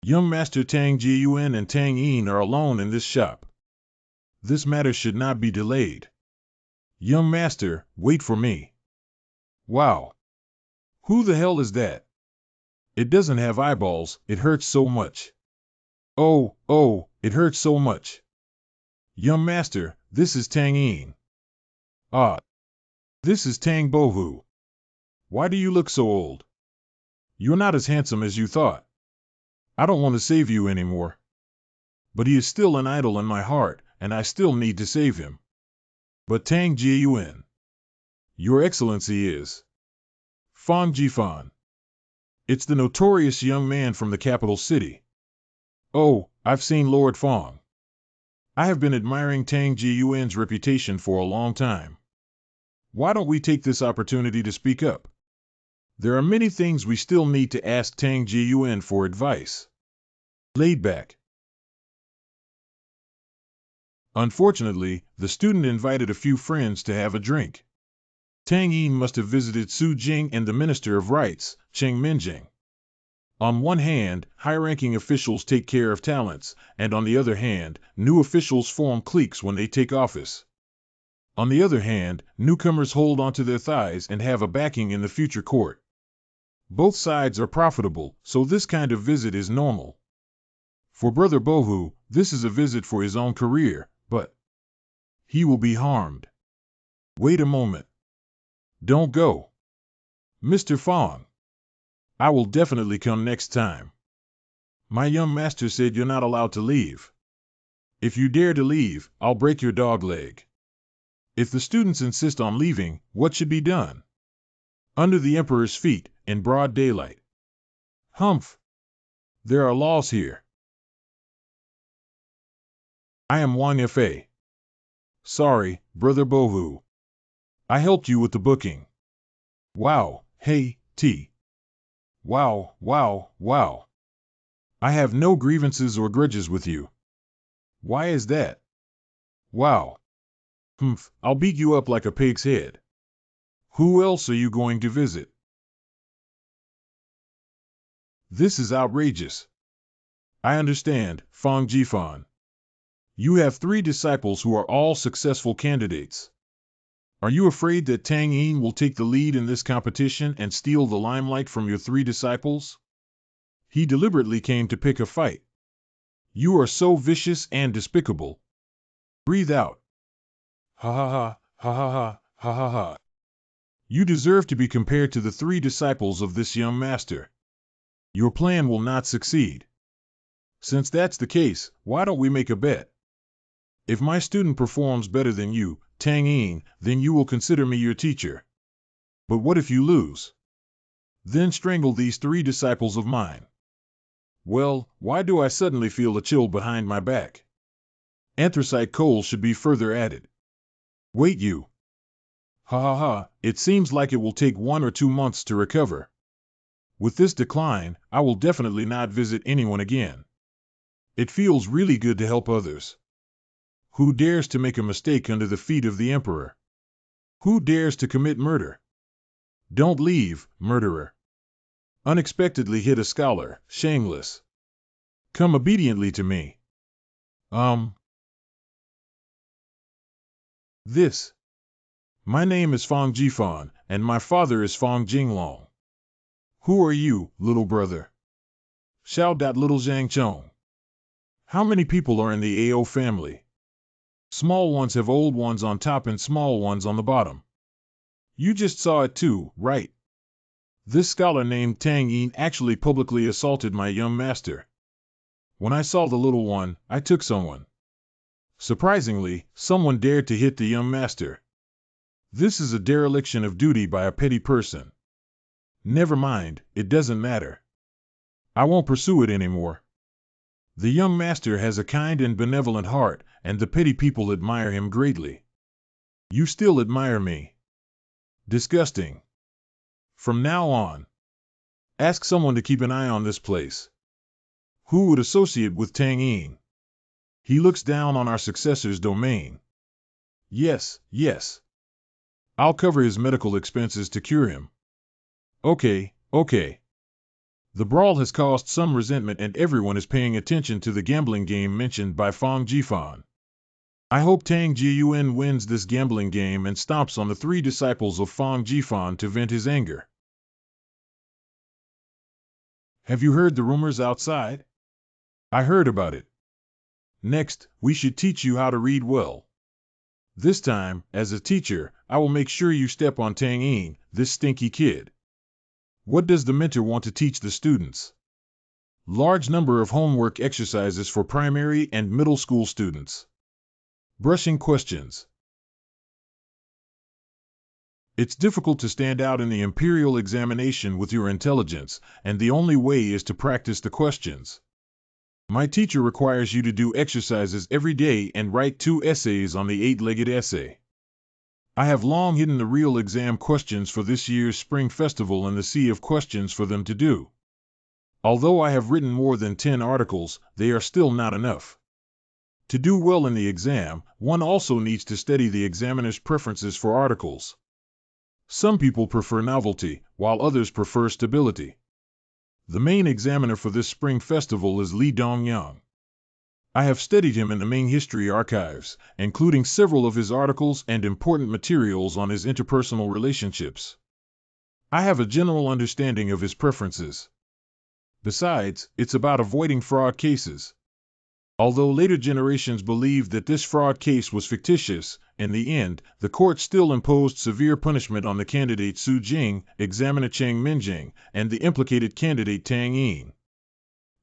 Young Master Tang Jiyuan and Tang Yin are alone in this shop. This matter should not be delayed. Young Master, wait for me. Wow. Who the hell is that? It doesn't have eyeballs, it hurts so much. Oh, it hurts so much. Young Master, this is Tang Yin. This is Tang Bohu. Why do you look so old? You're not as handsome as you thought. I don't want to save you anymore. But he is still an idol in my heart, and I still need to save him. But Tang Jiyuan. Your Excellency is Fong Jifan. It's the notorious young man from the capital city. Oh, I've seen Lord Fong. I have been admiring Tang Jiyuan's reputation for a long time. Why don't we take this opportunity to speak up? There are many things we still need to ask Tang Jiyuan for advice. Laid back. Unfortunately, the student invited a few friends to have a drink. Tang Yin must have visited Su Jing and the Minister of Rights, Cheng Minjing. On one hand, high-ranking officials take care of talents, and on the other hand, new officials form cliques when they take office. On the other hand, newcomers hold onto their thighs and have a backing in the future court. Both sides are profitable, so this kind of visit is normal. For Brother Bohu, this is a visit for his own career, but he will be harmed. Wait a moment. Don't go. Mr. Fong. I will definitely come next time. My young master said you're not allowed to leave. If you dare to leave, I'll break your dog leg. If the students insist on leaving, what should be done? Under the Emperor's feet, in broad daylight. Humph. There are laws here. I am Wang Fa. Sorry, Brother Bohu. I helped you with the booking. Wow, hey, T. Wow, wow, wow. I have no grievances or grudges with you. Why is that? Wow. Humph, I'll beat you up like a pig's head. Who else are you going to visit? This is outrageous. I understand, Fong Jifan. You have 3 disciples who are all successful candidates. Are you afraid that Tang Yin will take the lead in this competition and steal the limelight from your 3 disciples? He deliberately came to pick a fight. You are so vicious and despicable. Breathe out. Ha ha ha, ha ha ha, ha ha ha. You deserve to be compared to the 3 disciples of this young master. Your plan will not succeed. Since that's the case, why don't we make a bet? If my student performs better than you, Tang Yin, then you will consider me your teacher. But what if you lose? Then strangle these 3 disciples of mine. Well, why do I suddenly feel a chill behind my back? Anthracite coal should be further added. Wait you. Ha ha ha, it seems like it will take 1 or 2 months to recover. With this decline, I will definitely not visit anyone again. It feels really good to help others. Who dares to make a mistake under the feet of the Emperor? Who dares to commit murder? Don't leave, murderer. Unexpectedly hit a scholar, shameless. Come obediently to me. This. My name is Fong Jifan, and my father is Fong Jinglong. Who are you, little brother? Xiao Dat Little Zhang Chong. How many people are in the AO family? Small ones have old ones on top and small ones on the bottom. You just saw it too, right? This scholar named Tang Yin actually publicly assaulted my young master. When I saw the little one, I took someone. Surprisingly, someone dared to hit the young master. This is a dereliction of duty by a petty person. Never mind, it doesn't matter. I won't pursue it anymore. The young master has a kind and benevolent heart, and the petty people admire him greatly. You still admire me. Disgusting. From now on, ask someone to keep an eye on this place. Who would associate with Tang Yin? He looks down on our successor's domain. Yes, yes. I'll cover his medical expenses to cure him. Okay, okay. The brawl has caused some resentment and everyone is paying attention to the gambling game mentioned by Fong Jifan. I hope Tang Jiyuan wins this gambling game and stomps on the 3 disciples of Fong Jifan to vent his anger. Have you heard the rumors outside? I heard about it. Next, we should teach you how to read well. This time, as a teacher, I will make sure you step on Tang Yin, this stinky kid. What does the mentor want to teach the students? Large number of homework exercises for primary and middle school students. Brushing questions. It's difficult to stand out in the Imperial examination with your intelligence, and the only way is to practice the questions. My teacher requires you to do exercises every day and write 2 essays on the 8-legged essay. I have long hidden the real exam questions for this year's Spring Festival in the sea of questions for them to do. Although I have written more than 10 articles, they are still not enough. To do well in the exam, one also needs to study the examiner's preferences for articles. Some people prefer novelty, while others prefer stability. The main examiner for this spring festival is Li Dongyang. I have studied him in the Ming history archives, including several of his articles and important materials on his interpersonal relationships. I have a general understanding of his preferences. Besides, it's about avoiding fraud cases. Although later generations believed that this fraud case was fictitious, in the end, the court still imposed severe punishment on the candidate Su Jing, examiner Cheng Minjing, and the implicated candidate Tang Yin.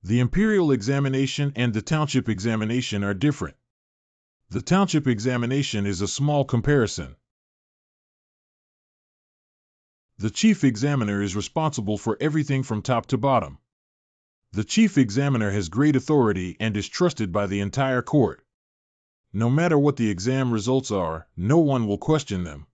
The Imperial examination and the Township examination are different. The Township examination is a small comparison. The Chief Examiner is responsible for everything from top to bottom. The Chief Examiner has great authority and is trusted by the entire court. No matter what the exam results are, no one will question them.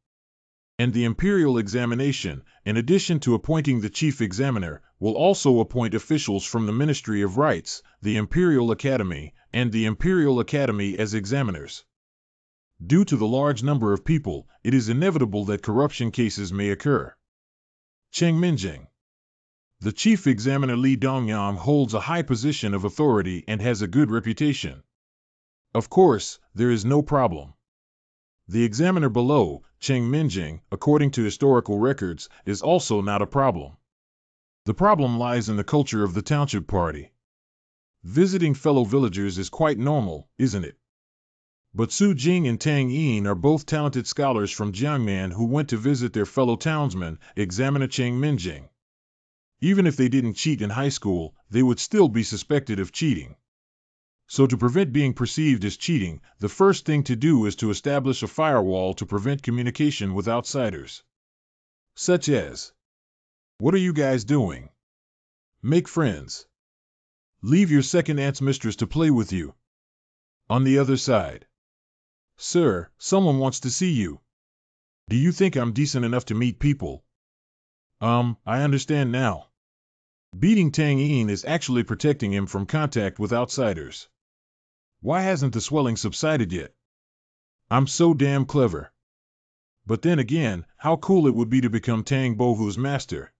And the Imperial examination, in addition to appointing the Chief Examiner, will also appoint officials from the Ministry of Rights, the Imperial Academy, and the Imperial Academy as examiners. Due to the large number of people, it is inevitable that corruption cases may occur. Cheng Minjing. The Chief Examiner Li Dongyang holds a high position of authority and has a good reputation. Of course, there is no problem. The examiner below, Cheng Minjing, according to historical records, is also not a problem. The problem lies in the culture of the Township Party. Visiting fellow villagers is quite normal, isn't it? But Su Jing and Tang Yin are both talented scholars from Jiangnan who went to visit their fellow townsman, examiner Cheng Minjing. Even if they didn't cheat in high school, they would still be suspected of cheating. So to prevent being perceived as cheating, the first thing to do is to establish a firewall to prevent communication with outsiders. Such as, what are you guys doing? Make friends. Leave your second aunt's mistress to play with you. On the other side. Sir, someone wants to see you. Do you think I'm decent enough to meet people? I understand now. Beating Tang Yin is actually protecting him from contact with outsiders. Why hasn't the swelling subsided yet? I'm so damn clever. But then again, how cool it would be to become Tang Bohu's master.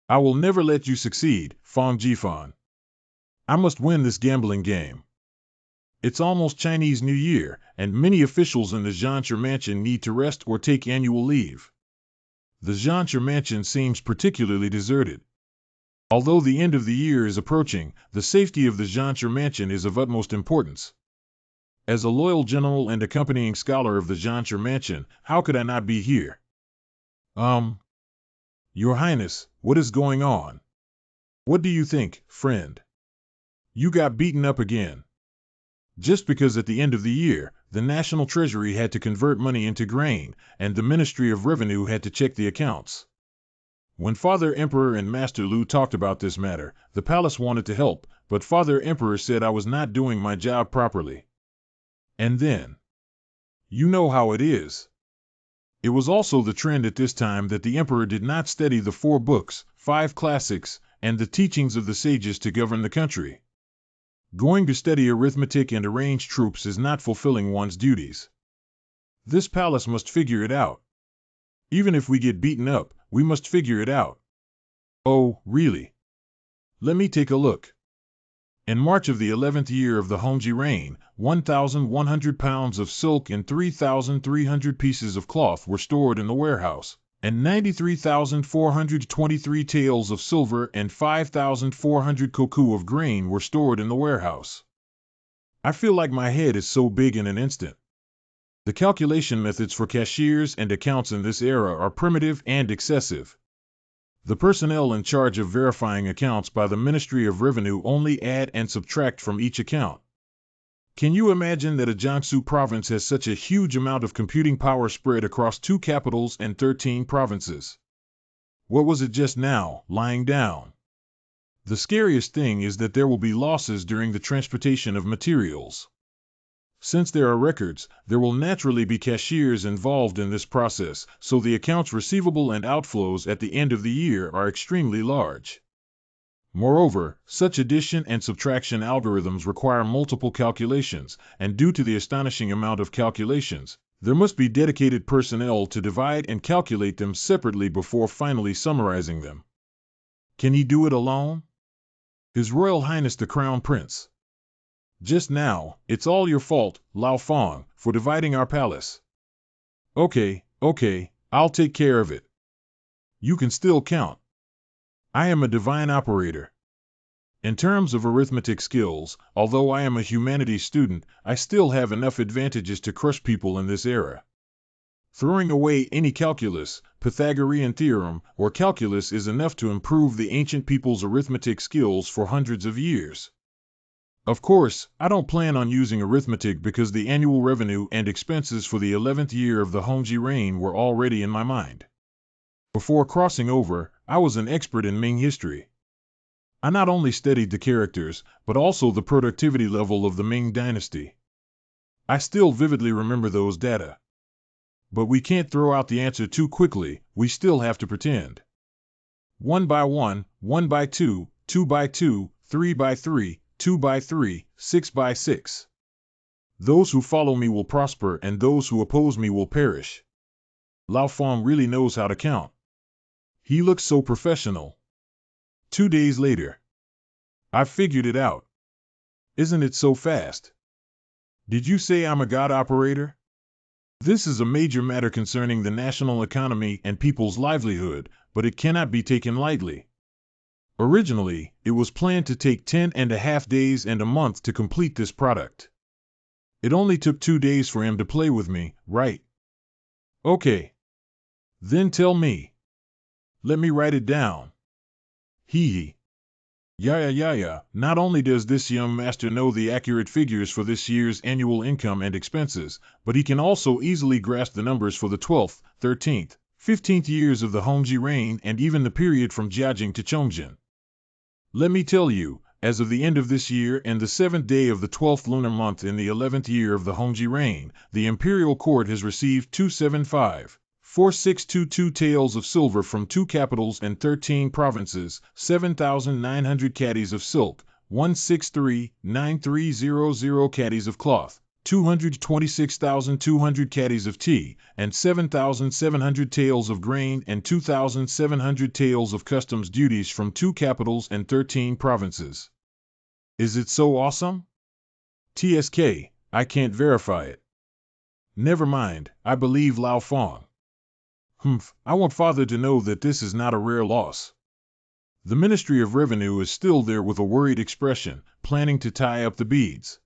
I will never let you succeed, Fong Jifan. I must win this gambling game. It's almost Chinese New Year, and many officials in the Zhanshu Mansion need to rest or take annual leave. The Zhanshu Mansion seems particularly deserted. Although the end of the year is approaching, the safety of the Zhanshu Mansion is of utmost importance. As a loyal general and accompanying scholar of the Zhanshu Mansion, how could I not be here? Your Highness, what is going on? What do you think, friend? You got beaten up again. Just because at the end of the year, the National Treasury had to convert money into grain, and the Ministry of Revenue had to check the accounts. When Father Emperor and Master Lu talked about this matter, the palace wanted to help, but Father Emperor said I was not doing my job properly. And then, you know how it is. It was also the trend at this time that the Emperor did not study the 4 books, 5 classics, and the teachings of the sages to govern the country. Going to study arithmetic and arrange troops is not fulfilling one's duties. This palace must figure it out. Even if we get beaten up, we must figure it out. Oh, really? Let me take a look. In March of the 11th year of the Hongji reign, 1,100 pounds of silk and 3,300 pieces of cloth were stored in the warehouse, and 93,423 taels of silver and 5,400 koku of grain were stored in the warehouse. I feel like my head is so big in an instant. The calculation methods for cashiers and accounts in this era are primitive and excessive. The personnel in charge of verifying accounts by the Ministry of Revenue only add and subtract from each account. Can you imagine that a Jiangsu province has such a huge amount of computing power spread across 2 capitals and 13 provinces? What was it just now, lying down? The scariest thing is that there will be losses during the transportation of materials. Since there are records, there will naturally be cashiers involved in this process, so the accounts receivable and outflows at the end of the year are extremely large. Moreover, such addition and subtraction algorithms require multiple calculations, and due to the astonishing amount of calculations, there must be dedicated personnel to divide and calculate them separately before finally summarizing them. Can he do it alone? His Royal Highness the Crown Prince. Just now, it's all your fault, Lao Fong, for dividing our palace. Okay, I'll take care of it. You can still count. I am a divine operator. In terms of arithmetic skills, although I am a humanities student, I still have enough advantages to crush people in this era. Throwing away any calculus, Pythagorean theorem, or calculus is enough to improve the ancient people's arithmetic skills for hundreds of years. Of course, I don't plan on using arithmetic because the annual revenue and expenses for the 11th year of the Hongji reign were already in my mind. Before crossing over, I was an expert in Ming history. I not only studied the characters, but also the productivity level of the Ming Dynasty. I still vividly remember those data. But we can't throw out the answer too quickly, we still have to pretend. 1 by 1, 1 by 2, 2 by 2, 3 by 3, 2 by 3, 6 by 6. Those who follow me will prosper and those who oppose me will perish. Lao Fong really knows how to count. He looks so professional. 2 days later. I've figured it out. Isn't it so fast? Did you say I'm a god operator? This is a major matter concerning the national economy and people's livelihood, but it cannot be taken lightly. Originally, it was planned to take 10.5 days and a month to complete this product. It only took 2 days for him to play with me, right? Okay. Then tell me. Let me write it down. Hee. Yeah. Not only does this young master know the accurate figures for this year's annual income and expenses, but he can also easily grasp the numbers for the 12th, 13th, 15th years of the Hongji reign and even the period from Jiajing to Chongjin. Let me tell you, as of the end of this year and the 7th day of the 12th lunar month in the 11th year of the Hongji reign, the Imperial Court has received 275,4622 taels of silver from 2 capitals and 13 provinces, 7,900 caddies of silk, 163,9300 caddies of cloth, 226,200 caddies of tea, and 7,700 taels of grain and 2,700 taels of customs duties from 2 capitals and 13 provinces. Is it so awesome? TSK, I can't verify it. Never mind, I believe Lao Fong. I want Father to know that this is not a rare loss. The Ministry of Revenue is still there with a worried expression, planning to tie up the beads.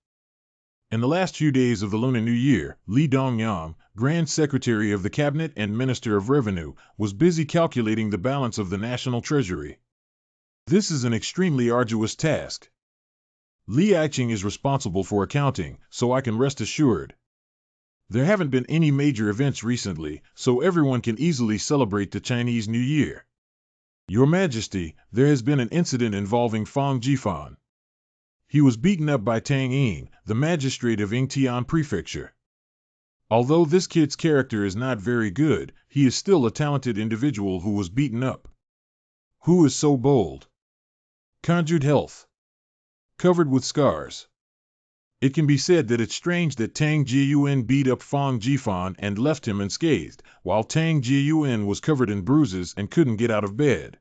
In the last few days of the Lunar New Year, Li Dongyang, Grand Secretary of the Cabinet and Minister of Revenue, was busy calculating the balance of the National Treasury. This is an extremely arduous task. Li Aiqing is responsible for accounting, so I can rest assured. There haven't been any major events recently, so everyone can easily celebrate the Chinese New Year. Your Majesty, there has been an incident involving Fang Jifan. He was beaten up by Tang Yin, the magistrate of Yingtian Prefecture. Although this kid's character is not very good, he is still a talented individual who was beaten up. Who is so bold? Conjured health. Covered with scars. It can be said that it's strange that Tang Jiyuan beat up Fang Jifan and left him unscathed, while Tang Jiyuan was covered in bruises and couldn't get out of bed.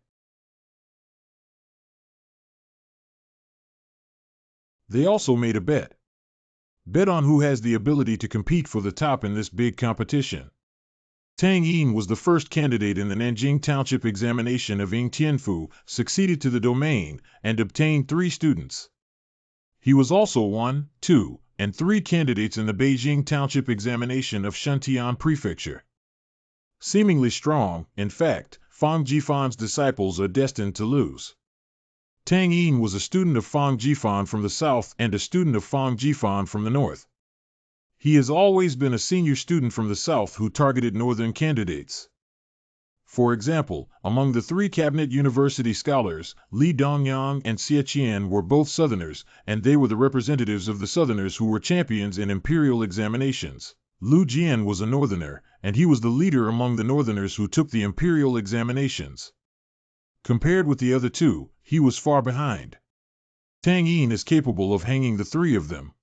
They also made a bet. Bet on who has the ability to compete for the top in this big competition. Tang Yin was the first candidate in the Nanjing Township examination of Ying Tianfu, succeeded to the domain, and obtained 3 students. He was also 1, 2, and 3 candidates in the Beijing Township examination of Shuntian Prefecture. Seemingly strong, in fact, Fang Jifan's disciples are destined to lose. Tang Yin was a student of Fang Jifan from the south and a student of Fang Jifan from the north. He has always been a senior student from the south who targeted northern candidates. For example, among the 3 cabinet university scholars, Li Dongyang and Xie Qian were both southerners, and they were the representatives of the southerners who were champions in imperial examinations. Lu Jian was a northerner, and he was the leader among the northerners who took the imperial examinations. Compared with the other 2, he was far behind. Tang Yin is capable of hanging the 3 of them.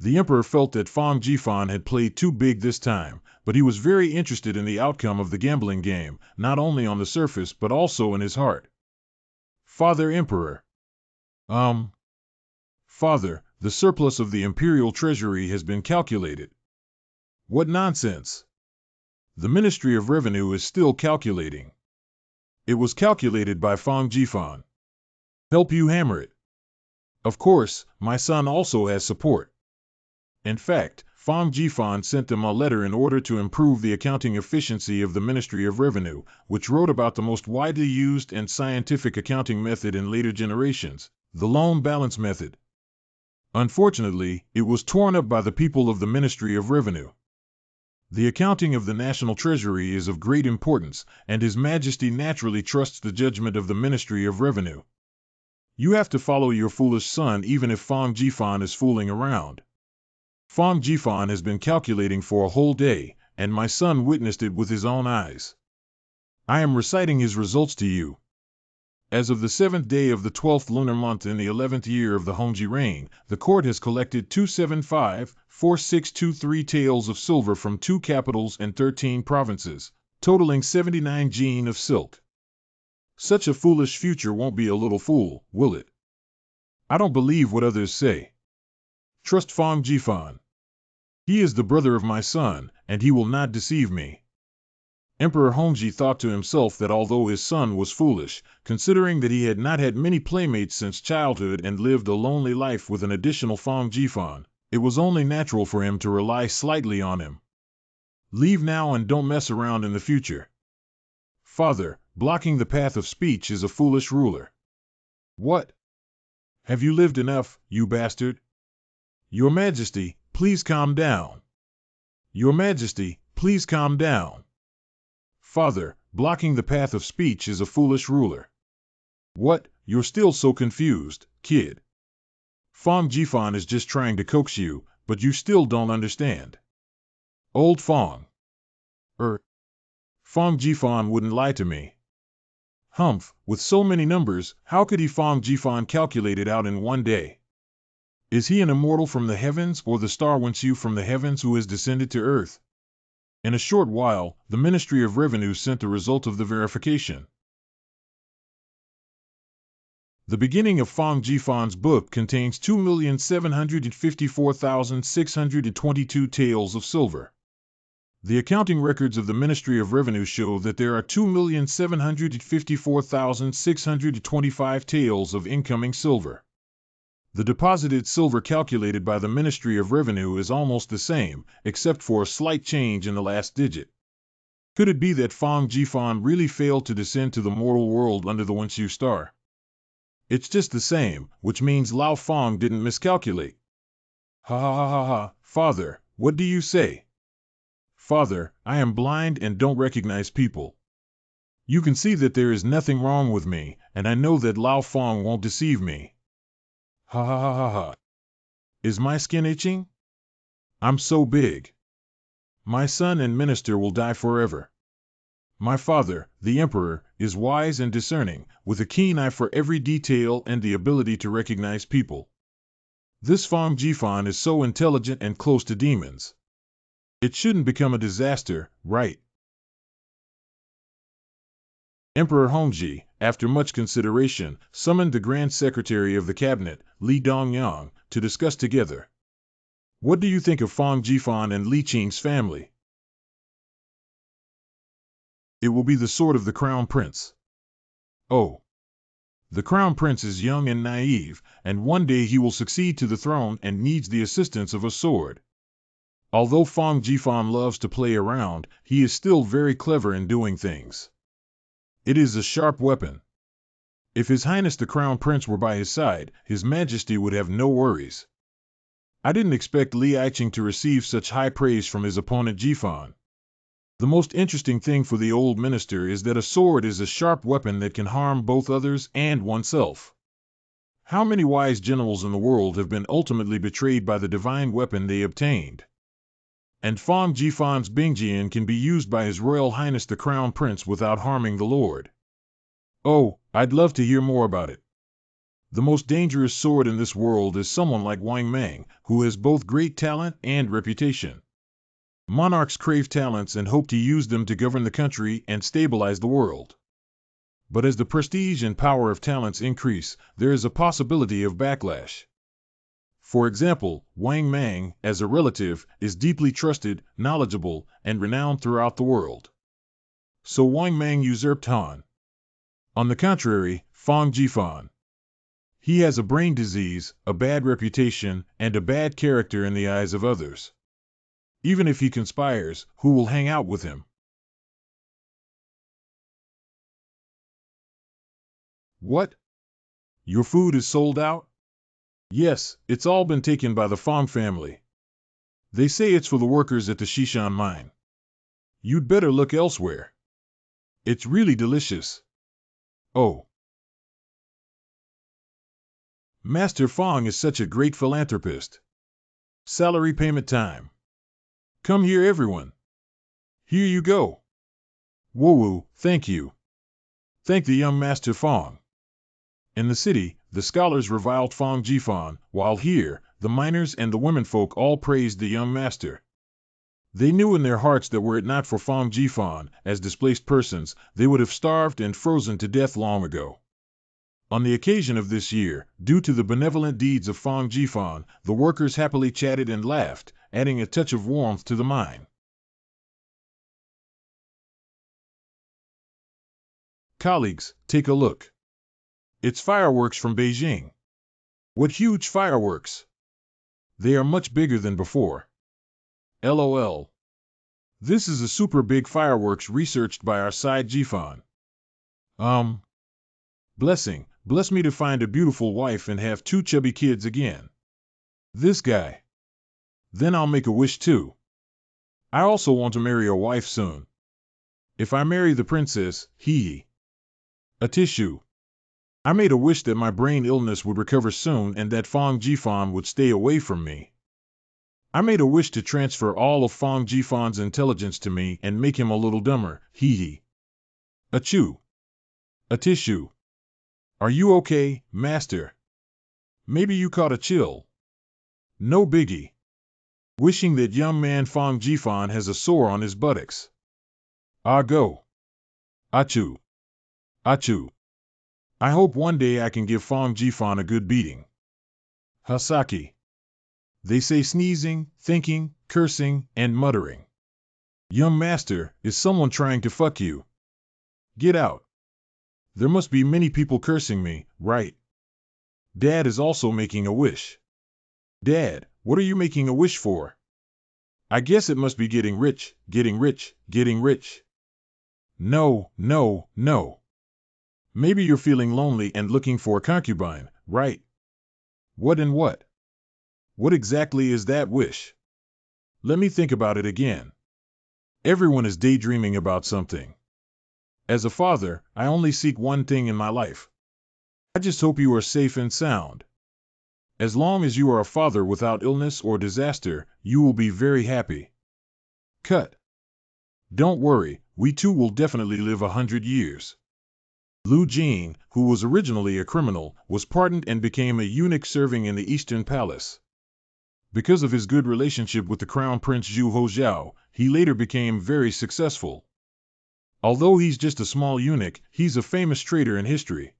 The emperor felt that Fang Jifan had played too big this time, but he was very interested in the outcome of the gambling game, not only on the surface but also in his heart. Father Emperor. Um, Father, the surplus of the Imperial treasury has been calculated. What nonsense! The Ministry of Revenue is still calculating. It was calculated by Fong Jifan. Help you hammer it. Of course, my son also has support. In fact, Fong Jifan sent them a letter in order to improve the accounting efficiency of the Ministry of Revenue, which wrote about the most widely used and scientific accounting method in later generations, the loan balance method. Unfortunately, it was torn up by the people of the Ministry of Revenue. The accounting of the National Treasury is of great importance, and His Majesty naturally trusts the judgment of the Ministry of Revenue. You have to follow your foolish son even if Fong Jifan is fooling around. Fong Jifan has been calculating for a whole day, and my son witnessed it with his own eyes. I am reciting his results to you. As of the 7th day of the 12th lunar month in the 11th year of the Hongji reign, the court has collected 275,4623 taels of silver from 2 capitals and 13 provinces, totaling 79 jin of silk. Such a foolish future won't be a little fool, will it? I don't believe what others say. Trust Fong Jifan. He is the brother of my son, and he will not deceive me. Emperor Hongji thought to himself that although his son was foolish, considering that he had not had many playmates since childhood and lived a lonely life with an additional Fong Jifan, it was only natural for him to rely slightly on him. Leave now and don't mess around in the future. Father, blocking the path of speech is a foolish ruler. What? Have you lived enough, you bastard? Your Majesty, please calm down. Your Majesty, please calm down. Father, blocking the path of speech is a foolish ruler. What, you're still so confused, kid. Fong Jifan is just trying to coax you, but you still don't understand. Old Fong. Fong Jifan wouldn't lie to me. Humph, with so many numbers, how could he Fong Jifan calculate it out in one day? Is he an immortal from the heavens or the star whence you from the heavens who has descended to earth? In a short while, the Ministry of Revenue sent the result of the verification. The beginning of Fong Jifan's book contains 2,754,622 taels of silver. The accounting records of the Ministry of Revenue show that there are 2,754,625 taels of incoming silver. The deposited silver calculated by the Ministry of Revenue is almost the same, except for a slight change in the last digit. Could it be that Fong Jifan really failed to descend to the mortal world under the Wenshu star? It's just the same, which means Lao Fong didn't miscalculate. Ha ha ha ha ha, Father, what do you say? Father, I am blind and don't recognize people. You can see that there is nothing wrong with me, and I know that Lao Fong won't deceive me. Ha ha ha ha ha. Is my skin itching? I'm so big. My son and minister will die forever. My father, the emperor, is wise and discerning, with a keen eye for every detail and the ability to recognize people. This Fong Jifan is so intelligent and close to demons. It shouldn't become a disaster, right? Emperor Hongji, after much consideration, summoned the Grand Secretary of the Cabinet, Li Dongyang, to discuss together. What do you think of Fong Jifan and Li Qing's family? It will be the sword of the Crown Prince. Oh. The Crown Prince is young and naive, and one day he will succeed to the throne and needs the assistance of a sword. Although Fong Jifan loves to play around, he is still very clever in doing things. It is a sharp weapon. If His Highness the Crown Prince were by his side, His Majesty would have no worries. I didn't expect Li Qing to receive such high praise from his opponent Jifan. The most interesting thing for the old minister is that a sword is a sharp weapon that can harm both others and oneself. How many wise generals in the world have been ultimately betrayed by the divine weapon they obtained? And Fong Jifan's Bingjian can be used by His Royal Highness the Crown Prince without harming the Lord. Oh, I'd love to hear more about it. The most dangerous sword in this world is someone like Wang Mang, who has both great talent and reputation. Monarchs crave talents and hope to use them to govern the country and stabilize the world. But as the prestige and power of talents increase, there is a possibility of backlash. For example, Wang Mang, as a relative, is deeply trusted, knowledgeable, and renowned throughout the world. So Wang Mang usurped Han. On the contrary, Fang Jifan. He has a brain disease, a bad reputation, and a bad character in the eyes of others. Even if he conspires, who will hang out with him? What? Your food is sold out? Yes, it's all been taken by the Fang family. They say it's for the workers at the Shishan mine. You'd better look elsewhere. It's really delicious. Oh. Master Fang is such a great philanthropist. Salary payment time. Come here, everyone. Here you go. Woo-woo, thank you. Thank the young Master Fang. In the city, the scholars reviled Fang Jifan, while here, the miners and the womenfolk all praised the young master. They knew in their hearts that were it not for Fang Jifan, as displaced persons, they would have starved and frozen to death long ago. On the occasion of this year, due to the benevolent deeds of Fang Jifan, the workers happily chatted and laughed, adding a touch of warmth to the mine. Colleagues, take a look. It's fireworks from Beijing. What huge fireworks! They are much bigger than before. LOL. This is a super big fireworks researched by our side Jifan. Bless me to find a beautiful wife and have 2 chubby kids again. This guy. Then I'll make a wish too. I also want to marry a wife soon. If I marry the princess, hee. A tissue. I made a wish that my brain illness would recover soon and that Fang Jifan would stay away from me. I made a wish to transfer all of Fang Jifan's intelligence to me and make him a little dumber, hee. A chew. A tissue. Are you okay, master? Maybe you caught a chill. No biggie. Wishing that young man Fang Jifan has a sore on his buttocks. Ah go. Achoo. Achoo. I hope one day I can give Fang Jifan a good beating. Hasaki. They say sneezing, thinking, cursing, and muttering. Young master, is someone trying to fuck you? Get out. There must be many people cursing me, right? Dad is also making a wish. Dad, what are you making a wish for? I guess it must be getting rich, getting rich, getting rich. No. Maybe you're feeling lonely and looking for a concubine, right? What and what? What exactly is that wish? Let me think about it again. Everyone is daydreaming about something. As a father, I only seek one thing in my life. I just hope you are safe and sound. As long as you are a father without illness or disaster, you will be very happy. Cut. Don't worry, we too will definitely live 100 years. Lu Jing, who was originally a criminal, was pardoned and became a eunuch serving in the Eastern Palace. Because of his good relationship with the Crown Prince Zhu Hojiao, he later became very successful. Although he's just a small eunuch, he's a famous traitor in history.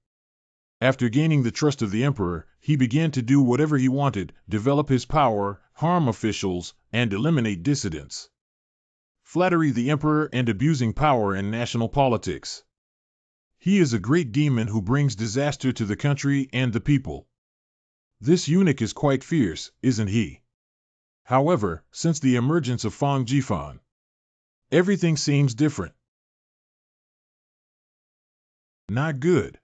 After gaining the trust of the emperor, he began to do whatever he wanted, develop his power, harm officials, and eliminate dissidents. Flattery the emperor and abusing power in national politics. He is a great demon who brings disaster to the country and the people. This eunuch is quite fierce, isn't he? However, since the emergence of Fang Jifan, everything seems different. Not good.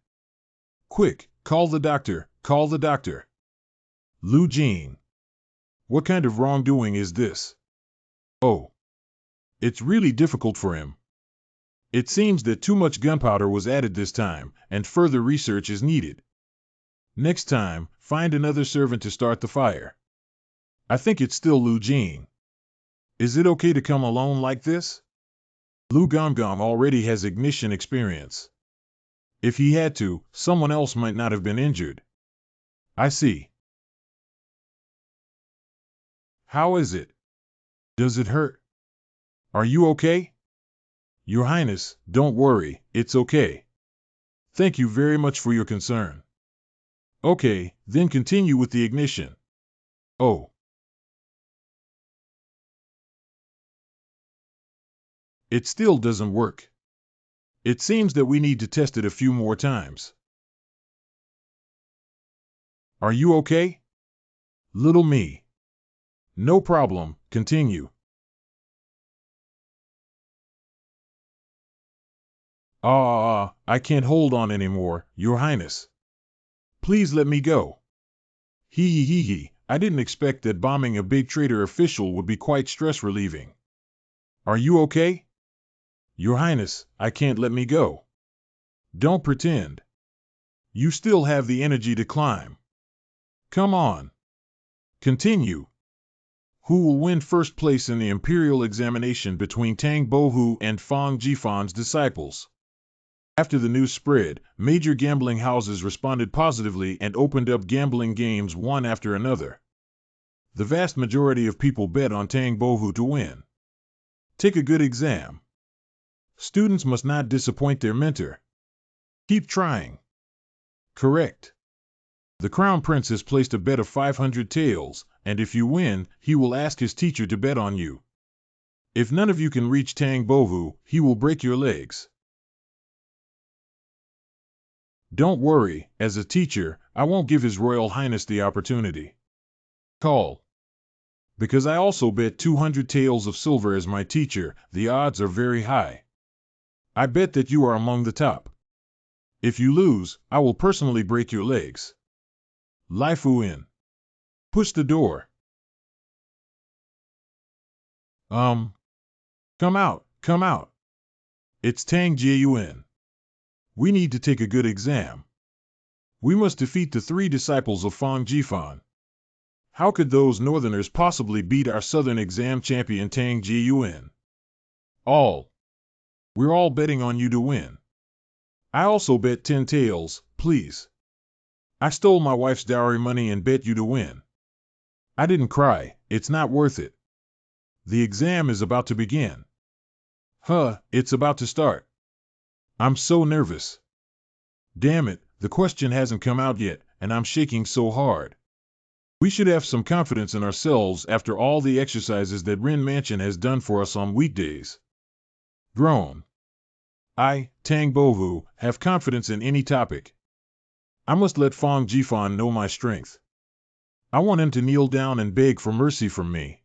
Quick, call the doctor, call the doctor. Lu Jing. What kind of wrongdoing is this? Oh. It's really difficult for him. It seems that too much gunpowder was added this time, and further research is needed. Next time, find another servant to start the fire. I think it's still Lu Jing. Is it okay to come alone like this? Lu Gongong already has ignition experience. If he had to, someone else might not have been injured. I see. How is it? Does it hurt? Are you okay? Your Highness, don't worry, it's okay. Thank you very much for your concern. Okay, then continue with the ignition. Oh. It still doesn't work. It seems that we need to test it a few more times. Are you okay? Little me. No problem, continue. I can't hold on anymore, Your Highness. Please let me go. Hee. I didn't expect that bombing a big trader official would be quite stress-relieving. Are you okay? Your Highness, I can't let me go. Don't pretend. You still have the energy to climb. Come on. Continue. Who will win first place in the Imperial examination between Tang Bohu and Fang Jifan's disciples? After the news spread, major gambling houses responded positively and opened up gambling games one after another. The vast majority of people bet on Tang Bohu to win. Take a good exam. Students must not disappoint their mentor. Keep trying. Correct. The Crown Prince has placed a bet of 500 taels, and if you win, he will ask his teacher to bet on you. If none of you can reach Tang Bohu, he will break your legs. Don't worry, as a teacher, I won't give His Royal Highness the opportunity. Call. Because I also bet 200 taels of silver as my teacher, the odds are very high. I bet that you are among the top. If you lose, I will personally break your legs. Lai Fu in. Push the door. Come out. It's Tang Jiayuan. We need to take a good exam. We must defeat the 3 disciples of Fang Jifan. How could those northerners possibly beat our southern exam champion Tang Jiayuan? We're all betting on you to win. I also bet 10 taels, please. I stole my wife's dowry money and bet you to win. I didn't cry, it's not worth it. The exam is about to begin. It's about to start. I'm so nervous. Damn it, the question hasn't come out yet, and I'm shaking so hard. We should have some confidence in ourselves after all the exercises that Rin Mansion has done for us on weekdays. Groan. I, Tang Bohu, have confidence in any topic. I must let Fang Jifan know my strength. I want him to kneel down and beg for mercy from me.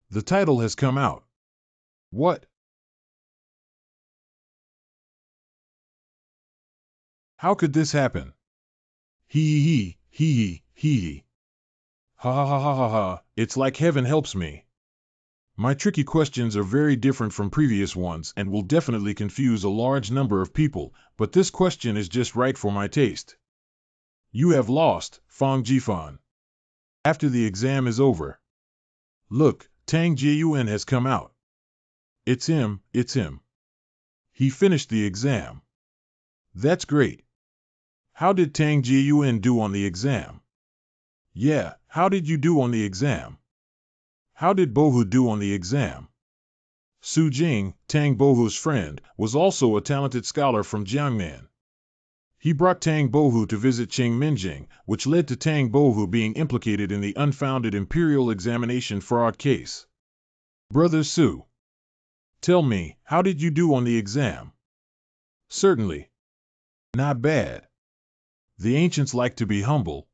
The title has come out. What? How could this happen? Hee. Ha, it's like heaven helps me. My tricky questions are very different from previous ones and will definitely confuse a large number of people, but this question is just right for my taste. You have lost, Fang Jifan. After the exam is over. Look, Tang Jiayuan has come out. It's him. He finished the exam. That's great. How did Tang Jiayuan do on the exam? Yeah, how did you do on the exam? How did Bohu do on the exam? Su Jing, Tang Bohu's friend, was also a talented scholar from Jiangnan. He brought Tang Bohu to visit Qing Minjing, which led to Tang Bohu being implicated in the unfounded Imperial examination fraud case. Brother Su, tell me, how did you do on the exam? Certainly. Not bad. The ancients like to be humble.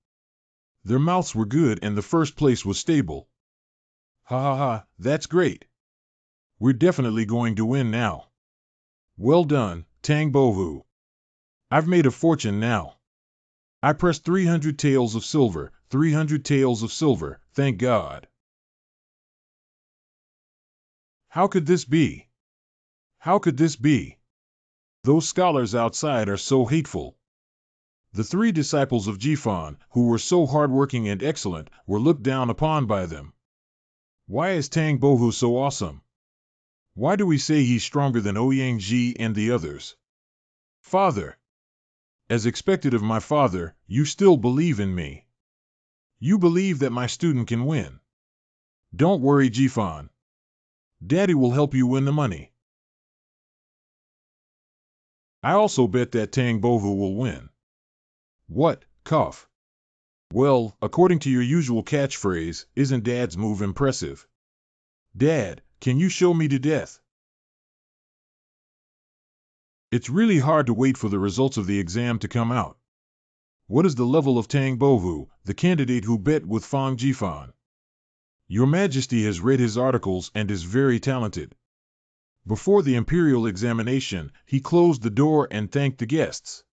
Their mouths were good and the first place was stable. Ha, that's great. We're definitely going to win now. Well done, Tang Bohu. I've made a fortune now. I pressed 300 taels of silver, 300 taels of silver, thank God. How could this be? How could this be? Those scholars outside are so hateful. The 3 disciples of Jifan, who were so hardworking and excellent, were looked down upon by them. Why is Tang Bohu so awesome? Why do we say he's stronger than Ouyang Ji and the others? Father. As expected of my father, you still believe in me. You believe that my student can win. Don't worry, Jifan. Daddy will help you win the money. I also bet that Tang Bovu will win. What? Cough. Well, according to your usual catchphrase, isn't Dad's move impressive? Dad, can you show me to death? It's really hard to wait for the results of the exam to come out. What is the level of Tang Bovu, the candidate who bet with Fang Jifan? Your Majesty has read his articles and is very talented. Before the Imperial examination, he closed the door and thanked the guests.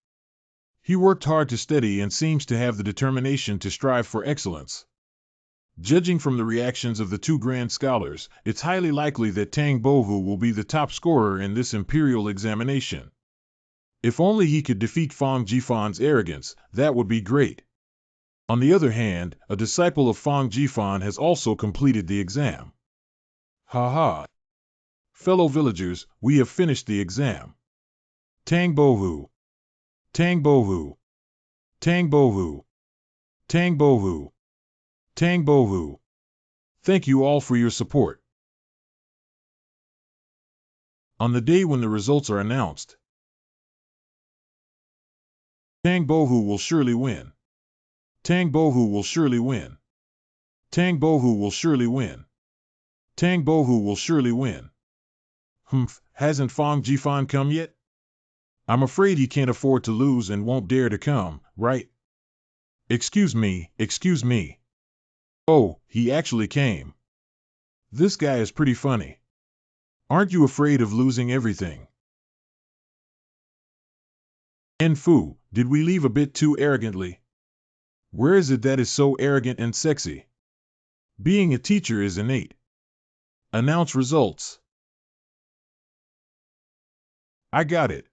He worked hard to study and seems to have the determination to strive for excellence. Judging from the reactions of the two grand scholars, it's highly likely that Tang Bovu will be the top scorer in this Imperial examination. If only he could defeat Fang Jifan's arrogance, that would be great. On the other hand, a disciple of Fang Jifan has also completed the exam. Ha ha! Fellow villagers, we have finished the exam. Tang Bovu! Tang Bovu! Tang Bovu! Tang Bovu! Tang Bovu! Thank you all for your support. On the day when the results are announced, Tang Bovu will surely win. Tang Bovu will surely win. Tang Bovu will surely win. Tang Bovu will surely win. Humph, hasn't Fang Jifan come yet? I'm afraid he can't afford to lose and won't dare to come, right? Excuse me, excuse me. Oh, he actually came. This guy is pretty funny. Aren't you afraid of losing everything? Enfu, did we leave a bit too arrogantly? Where is it that is so arrogant and sexy? Being a teacher is innate. Announce results. I got it.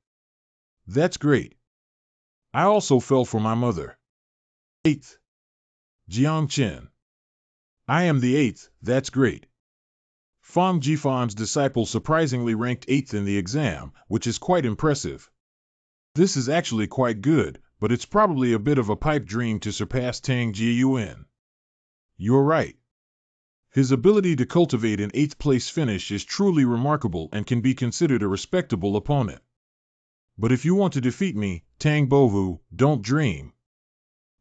That's great. I also fell for my mother. 8th. Jiang Chen. I am the 8th, that's great. Fang Jifan's disciple surprisingly ranked 8th in the exam, which is quite impressive. This is actually quite good, but it's probably a bit of a pipe dream to surpass Tang Jiyuan. You're right. His ability to cultivate an 8th place finish is truly remarkable and can be considered a respectable opponent. But if you want to defeat me, Tang Bovu, don't dream.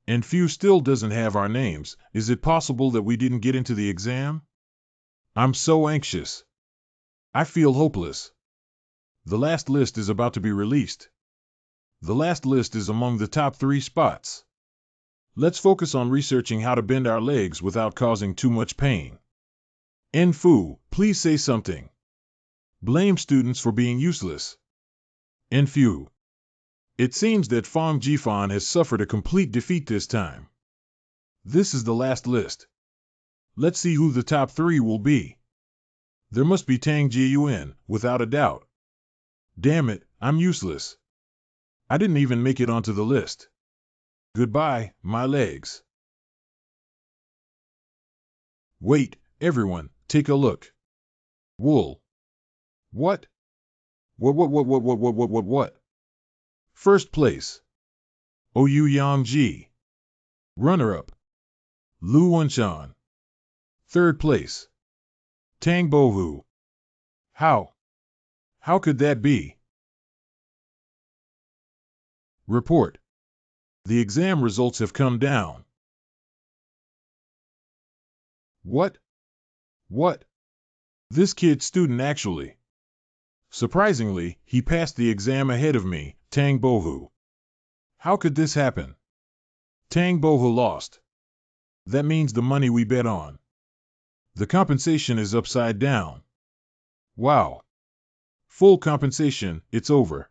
And Few still doesn't have our names. Is it possible that we didn't get into the exam? I'm so anxious. I feel hopeless. The last list is about to be released. The last list is among the top 3 spots. Let's focus on researching how to bend our legs without causing too much pain. Enfu, please say something. Blame students for being useless. Enfu. It seems that Fang Jifan has suffered a complete defeat this time. This is the last list. Let's see who the top 3 will be. There must be Tang Jiyuan, without a doubt. Damn it, I'm useless. I didn't even make it onto the list. Goodbye, my legs. Wait, everyone, take a look. Wool. What? What? First place. Ou Yangji. Runner-up. Lu Wenshan. Third place. Tang Bovu. How? How could that be? Report. The exam results have come down. What? What? This kid student actually. Surprisingly, he passed the exam ahead of me, Tang Bovu. How could this happen? Tang Bovu lost. That means the money we bet on. The compensation is upside down. Wow. Full compensation, it's over.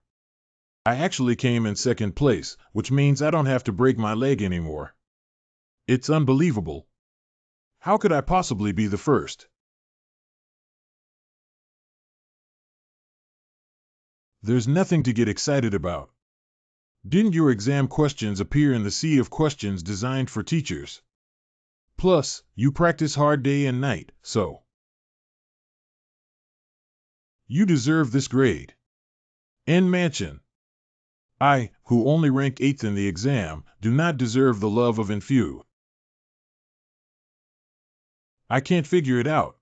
I actually came in second place, which means I don't have to break my leg anymore. It's unbelievable. How could I possibly be the first? There's nothing to get excited about. Didn't your exam questions appear in the sea of questions designed for teachers? Plus, you practice hard day and night, so you deserve this grade. N Mansion. I, who only ranked 8th in the exam, do not deserve the love of Enfu. I can't figure it out.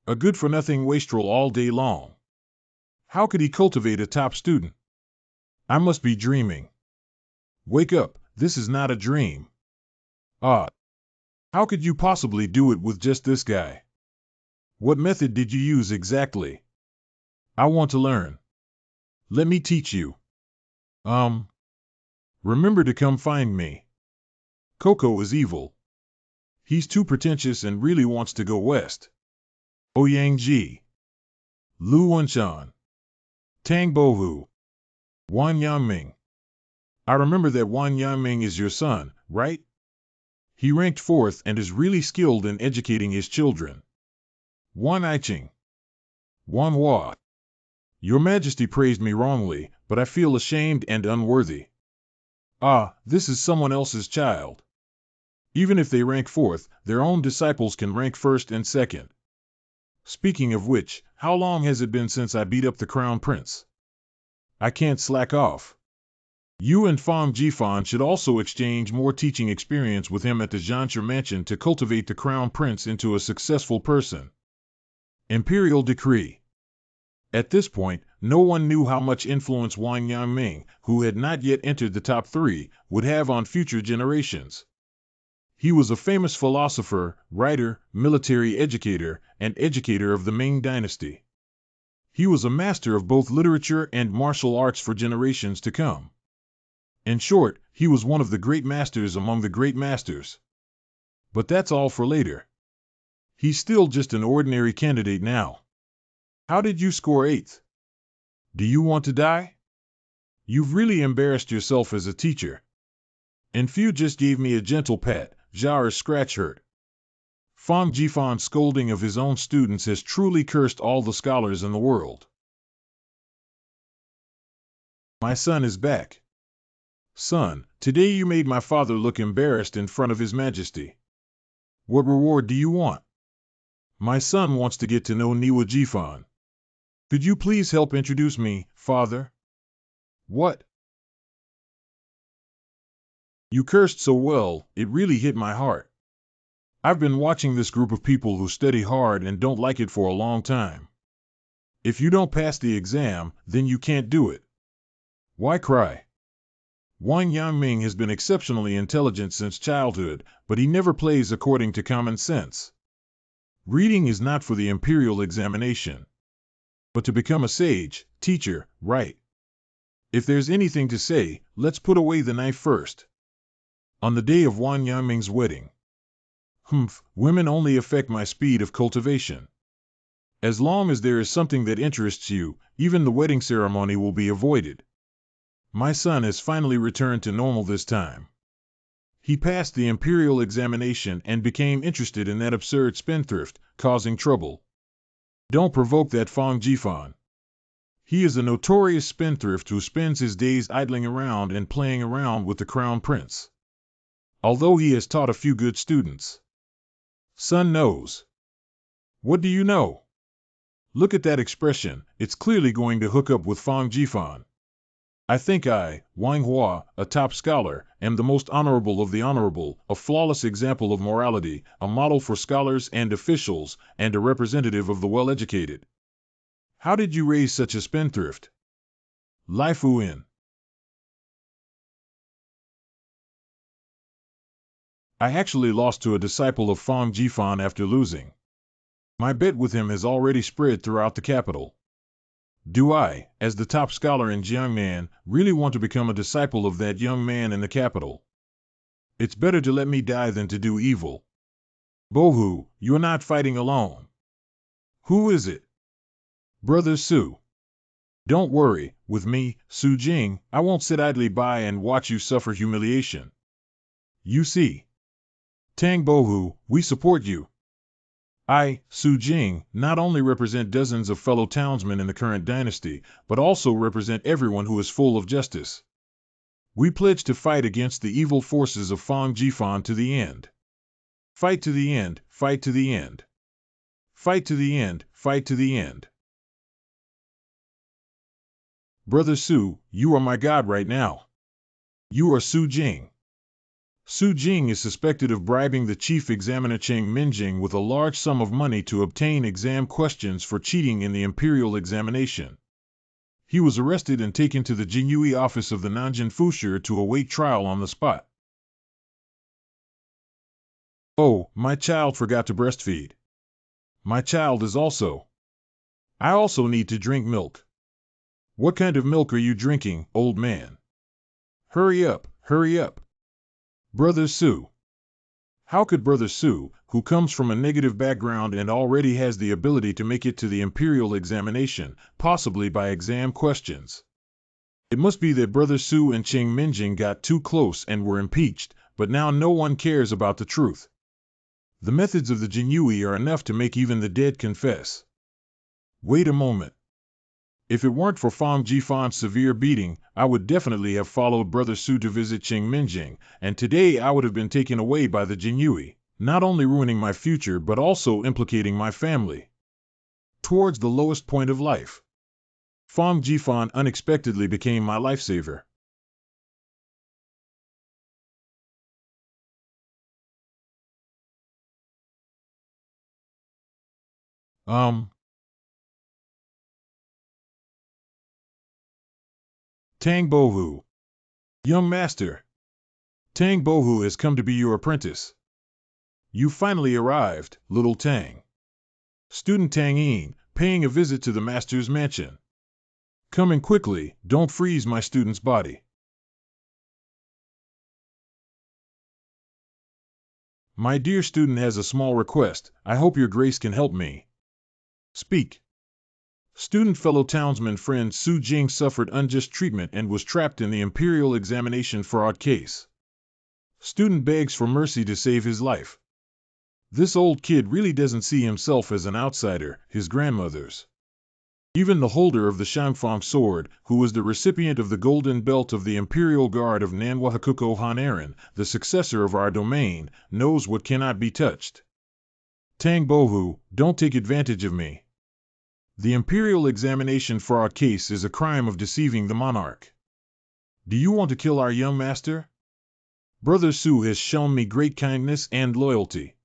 A good-for-nothing wastrel all day long. How could he cultivate a top student? I must be dreaming. Wake up, this is not a dream. Ah, how could you possibly do it with just this guy? What method did you use exactly? I want to learn. Let me teach you. Remember to come find me. Coco is evil. He's too pretentious and really wants to go west. Ouyang Ji. Lu Wenchan. Tang Bohu. Wan Yangming. I remember that Wan Yangming is your son, right? He ranked 4th and is really skilled in educating his children. Wan Iching. Wan Hua. Your Majesty praised me wrongly, but I feel ashamed and unworthy. Ah, this is someone else's child. Even if they rank 4th, their own disciples can rank 1st and 2nd. Speaking of which, how long has it been since I beat up the Crown Prince? I can't slack off. You and Fang Jifan should also exchange more teaching experience with him at the Zhansha Mansion to cultivate the Crown Prince into a successful person. Imperial Decree. At this point, no one knew how much influence Wan Yangming, who had not yet entered the top 3, would have on future generations. He was a famous philosopher, writer, military educator, and educator of the Ming Dynasty. He was a master of both literature and martial arts for generations to come. In short, he was one of the great masters among the great masters. But that's all for later. He's still just an ordinary candidate now. How did you score 8th? Do you want to die? You've really embarrassed yourself as a teacher. And Fu just gave me a gentle pat. Zhao's scratch hurt. Fang Jifan's scolding of his own students has truly cursed all the scholars in the world. My son is back. Son, today you made my father look embarrassed in front of His Majesty. What reward do you want? My son wants to get to know Niwa Jifan. Could you please help introduce me, father? What? You cursed so well, it really hit my heart. I've been watching this group of people who study hard and don't like it for a long time. If you don't pass the exam, then you can't do it. Why cry? Wan Yangming has been exceptionally intelligent since childhood, but he never plays according to common sense. Reading is not for the Imperial examination, but to become a sage, teacher, right? If there's anything to say, let's put away the knife first. On the day of Wan Yangming's wedding. Women only affect my speed of cultivation. As long as there is something that interests you, even the wedding ceremony will be avoided. My son has finally returned to normal this time. He passed the Imperial examination and became interested in that absurd spendthrift, causing trouble. Don't provoke that Fang Jifan. He is a notorious spendthrift who spends his days idling around and playing around with the Crown Prince. Although he has taught a few good students. Son knows. What do you know? Look at that expression, it's clearly going to hook up with Fang Jifan. I think I, Wang Hua, a top scholar, am the most honorable of the honorable, a flawless example of morality, a model for scholars and officials, and a representative of the well-educated. How did you raise such a spendthrift? Lai Fuin. I actually lost to a disciple of Fang Jifan after losing. My bet with him has already spread throughout the capital. Do I, as the top scholar in Jiangnan, really want to become a disciple of that young man in the capital? It's better to let me die than to do evil. Bohu, you're not fighting alone. Who is it? Brother Su. Don't worry, with me, Su Jing, I won't sit idly by and watch you suffer humiliation. You see. Tang Bohu, we support you. I, Su Jing, not only represent dozens of fellow townsmen in the current dynasty, but also represent everyone who is full of justice. We pledge to fight against the evil forces of Fang Jifan to the end. Fight to the end, fight to the end. Fight to the end, fight to the end. Brother Su, you are my god right now. You are Su Jing. Su Jing is suspected of bribing the chief examiner Cheng Minjing with a large sum of money to obtain exam questions for cheating in the Imperial examination. He was arrested and taken to the Jinyui office of the Nanjing Fushi to await trial on the spot. Oh, my child forgot to breastfeed. My child is also. I also need to drink milk. What kind of milk are you drinking, old man? Hurry up, hurry up. Brother Su. How could Brother Su, who comes from a negative background and already has the ability to make it to the Imperial examination, possibly by exam questions? It must be that Brother Su and Ching Minjing got too close and were impeached, but now no one cares about the truth. The methods of the Jinyui are enough to make even the dead confess. Wait a moment. If it weren't for Fang Jifan's severe beating, I would definitely have followed Brother Su to visit Ching Minjing, and today I would have been taken away by the Jinyui, not only ruining my future but also implicating my family. Towards the lowest point of life. Fang Jifan unexpectedly became my lifesaver. Tang Bohu. Young master. Tang Bohu has come to be your apprentice. You finally arrived, little Tang. Student Tang Yin, paying a visit to the master's mansion. Coming quickly, don't freeze my student's body. My dear student has a small request. I hope your grace can help me. Speak. Student fellow townsman friend Su Jing suffered unjust treatment and was trapped in the Imperial examination fraud case. Student begs for mercy to save his life. This old kid really doesn't see himself as an outsider, his grandmother's. Even the holder of the Shangfang sword, who was the recipient of the golden belt of the Imperial Guard of Nanhwa Hakuko Hanaran, the successor of our domain, knows what cannot be touched. Tang Bohu, don't take advantage of me. The Imperial examination fraud case is a crime of deceiving the monarch. Do you want to kill our young master? Brother Su has shown me great kindness and loyalty.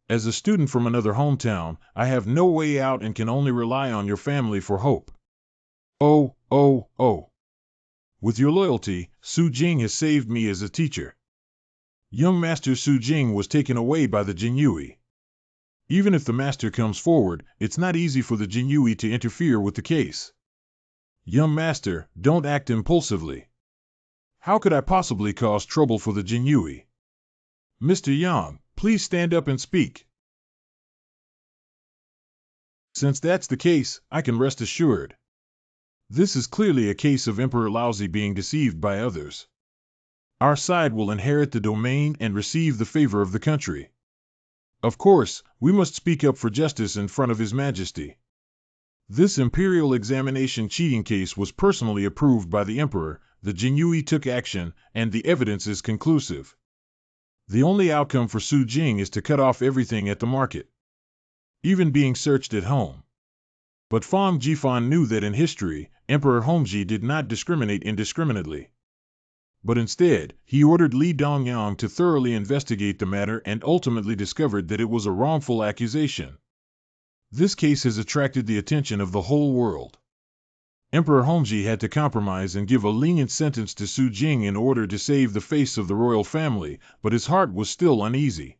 As a student from another hometown, I have no way out and can only rely on your family for hope. Oh, oh, oh. With your loyalty, Su Jing has saved me as a teacher. Young Master Su Jing was taken away by the Jinyui. Even if the master comes forward, it's not easy for the Jinyui to interfere with the case. Young master, don't act impulsively. How could I possibly cause trouble for the Jinyui? Mr. Yang, please stand up and speak. Since that's the case, I can rest assured. This is clearly a case of Emperor Laozi being deceived by others. Our side will inherit the domain and receive the favor of the country. Of course, we must speak up for justice in front of His Majesty. This Imperial examination cheating case was personally approved by the Emperor, the Jinyui took action, and the evidence is conclusive. The only outcome for Su Jing is to cut off everything at the market, even being searched at home. But Fang Jifan knew that in history, Emperor Hongji did not discriminate indiscriminately. But instead, he ordered Li Dongyang to thoroughly investigate the matter and ultimately discovered that it was a wrongful accusation. This case has attracted the attention of the whole world. Emperor Hongji had to compromise and give a lenient sentence to Su Jing in order to save the face of the royal family, but his heart was still uneasy.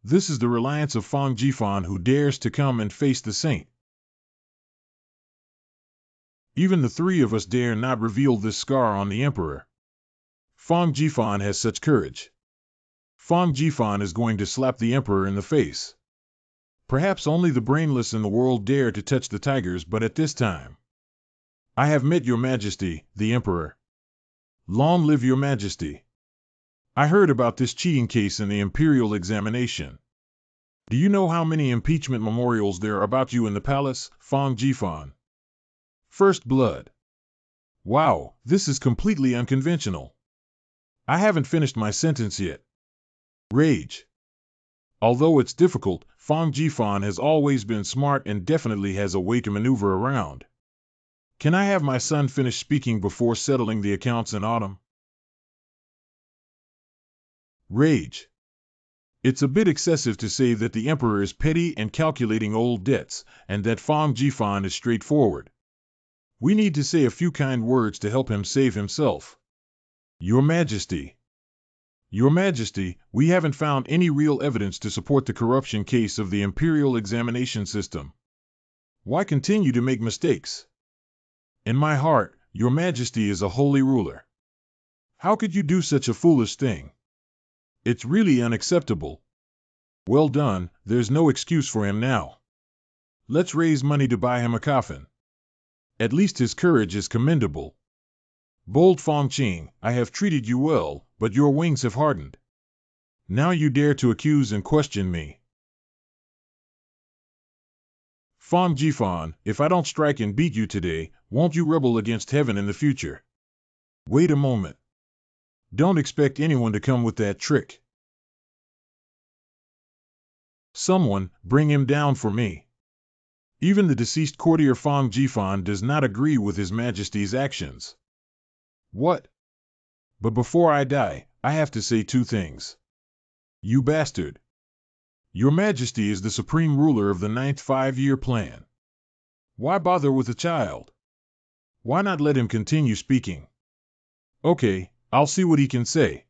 This is the reliance of Fang Jifan who dares to come and face the saint. Even the three of us dare not reveal this scar on the Emperor. Fang Jifan has such courage. Fang Jifan is going to slap the Emperor in the face. Perhaps only the brainless in the world dare to touch the tigers, but at this time. I have met your Majesty, the Emperor. Long live your Majesty. I heard about this cheating case in the Imperial examination. Do you know how many impeachment memorials there are about you in the palace, Fang Jifan? First blood. Wow, this is completely unconventional. I haven't finished my sentence yet. Rage. Although it's difficult, Fang Jifan has always been smart and definitely has a way to maneuver around. Can I have my son finish speaking before settling the accounts in autumn? Rage. It's a bit excessive to say that the Emperor is petty and calculating old debts, and that Fang Jifan is straightforward. We need to say a few kind words to help him save himself. Your Majesty. Your Majesty, we haven't found any real evidence to support the corruption case of the Imperial examination system. Why continue to make mistakes? In my heart, Your Majesty is a holy ruler. How could you do such a foolish thing? It's really unacceptable. Well done, there's no excuse for him now. Let's raise money to buy him a coffin. At least his courage is commendable. Bold Fongqing, I have treated you well, but your wings have hardened. Now you dare to accuse and question me. Fong Jifan, if I don't strike and beat you today, won't you rebel against heaven in the future? Wait a moment. Don't expect anyone to come with that trick. Someone, bring him down for me. Even the deceased courtier Fong Jifan does not agree with His Majesty's actions. What? But before I die, I have to say two things. You bastard. Your Majesty is the supreme ruler of the 9th 5-year plan. Why bother with a child? Why not let him continue speaking? Okay, I'll see what he can say.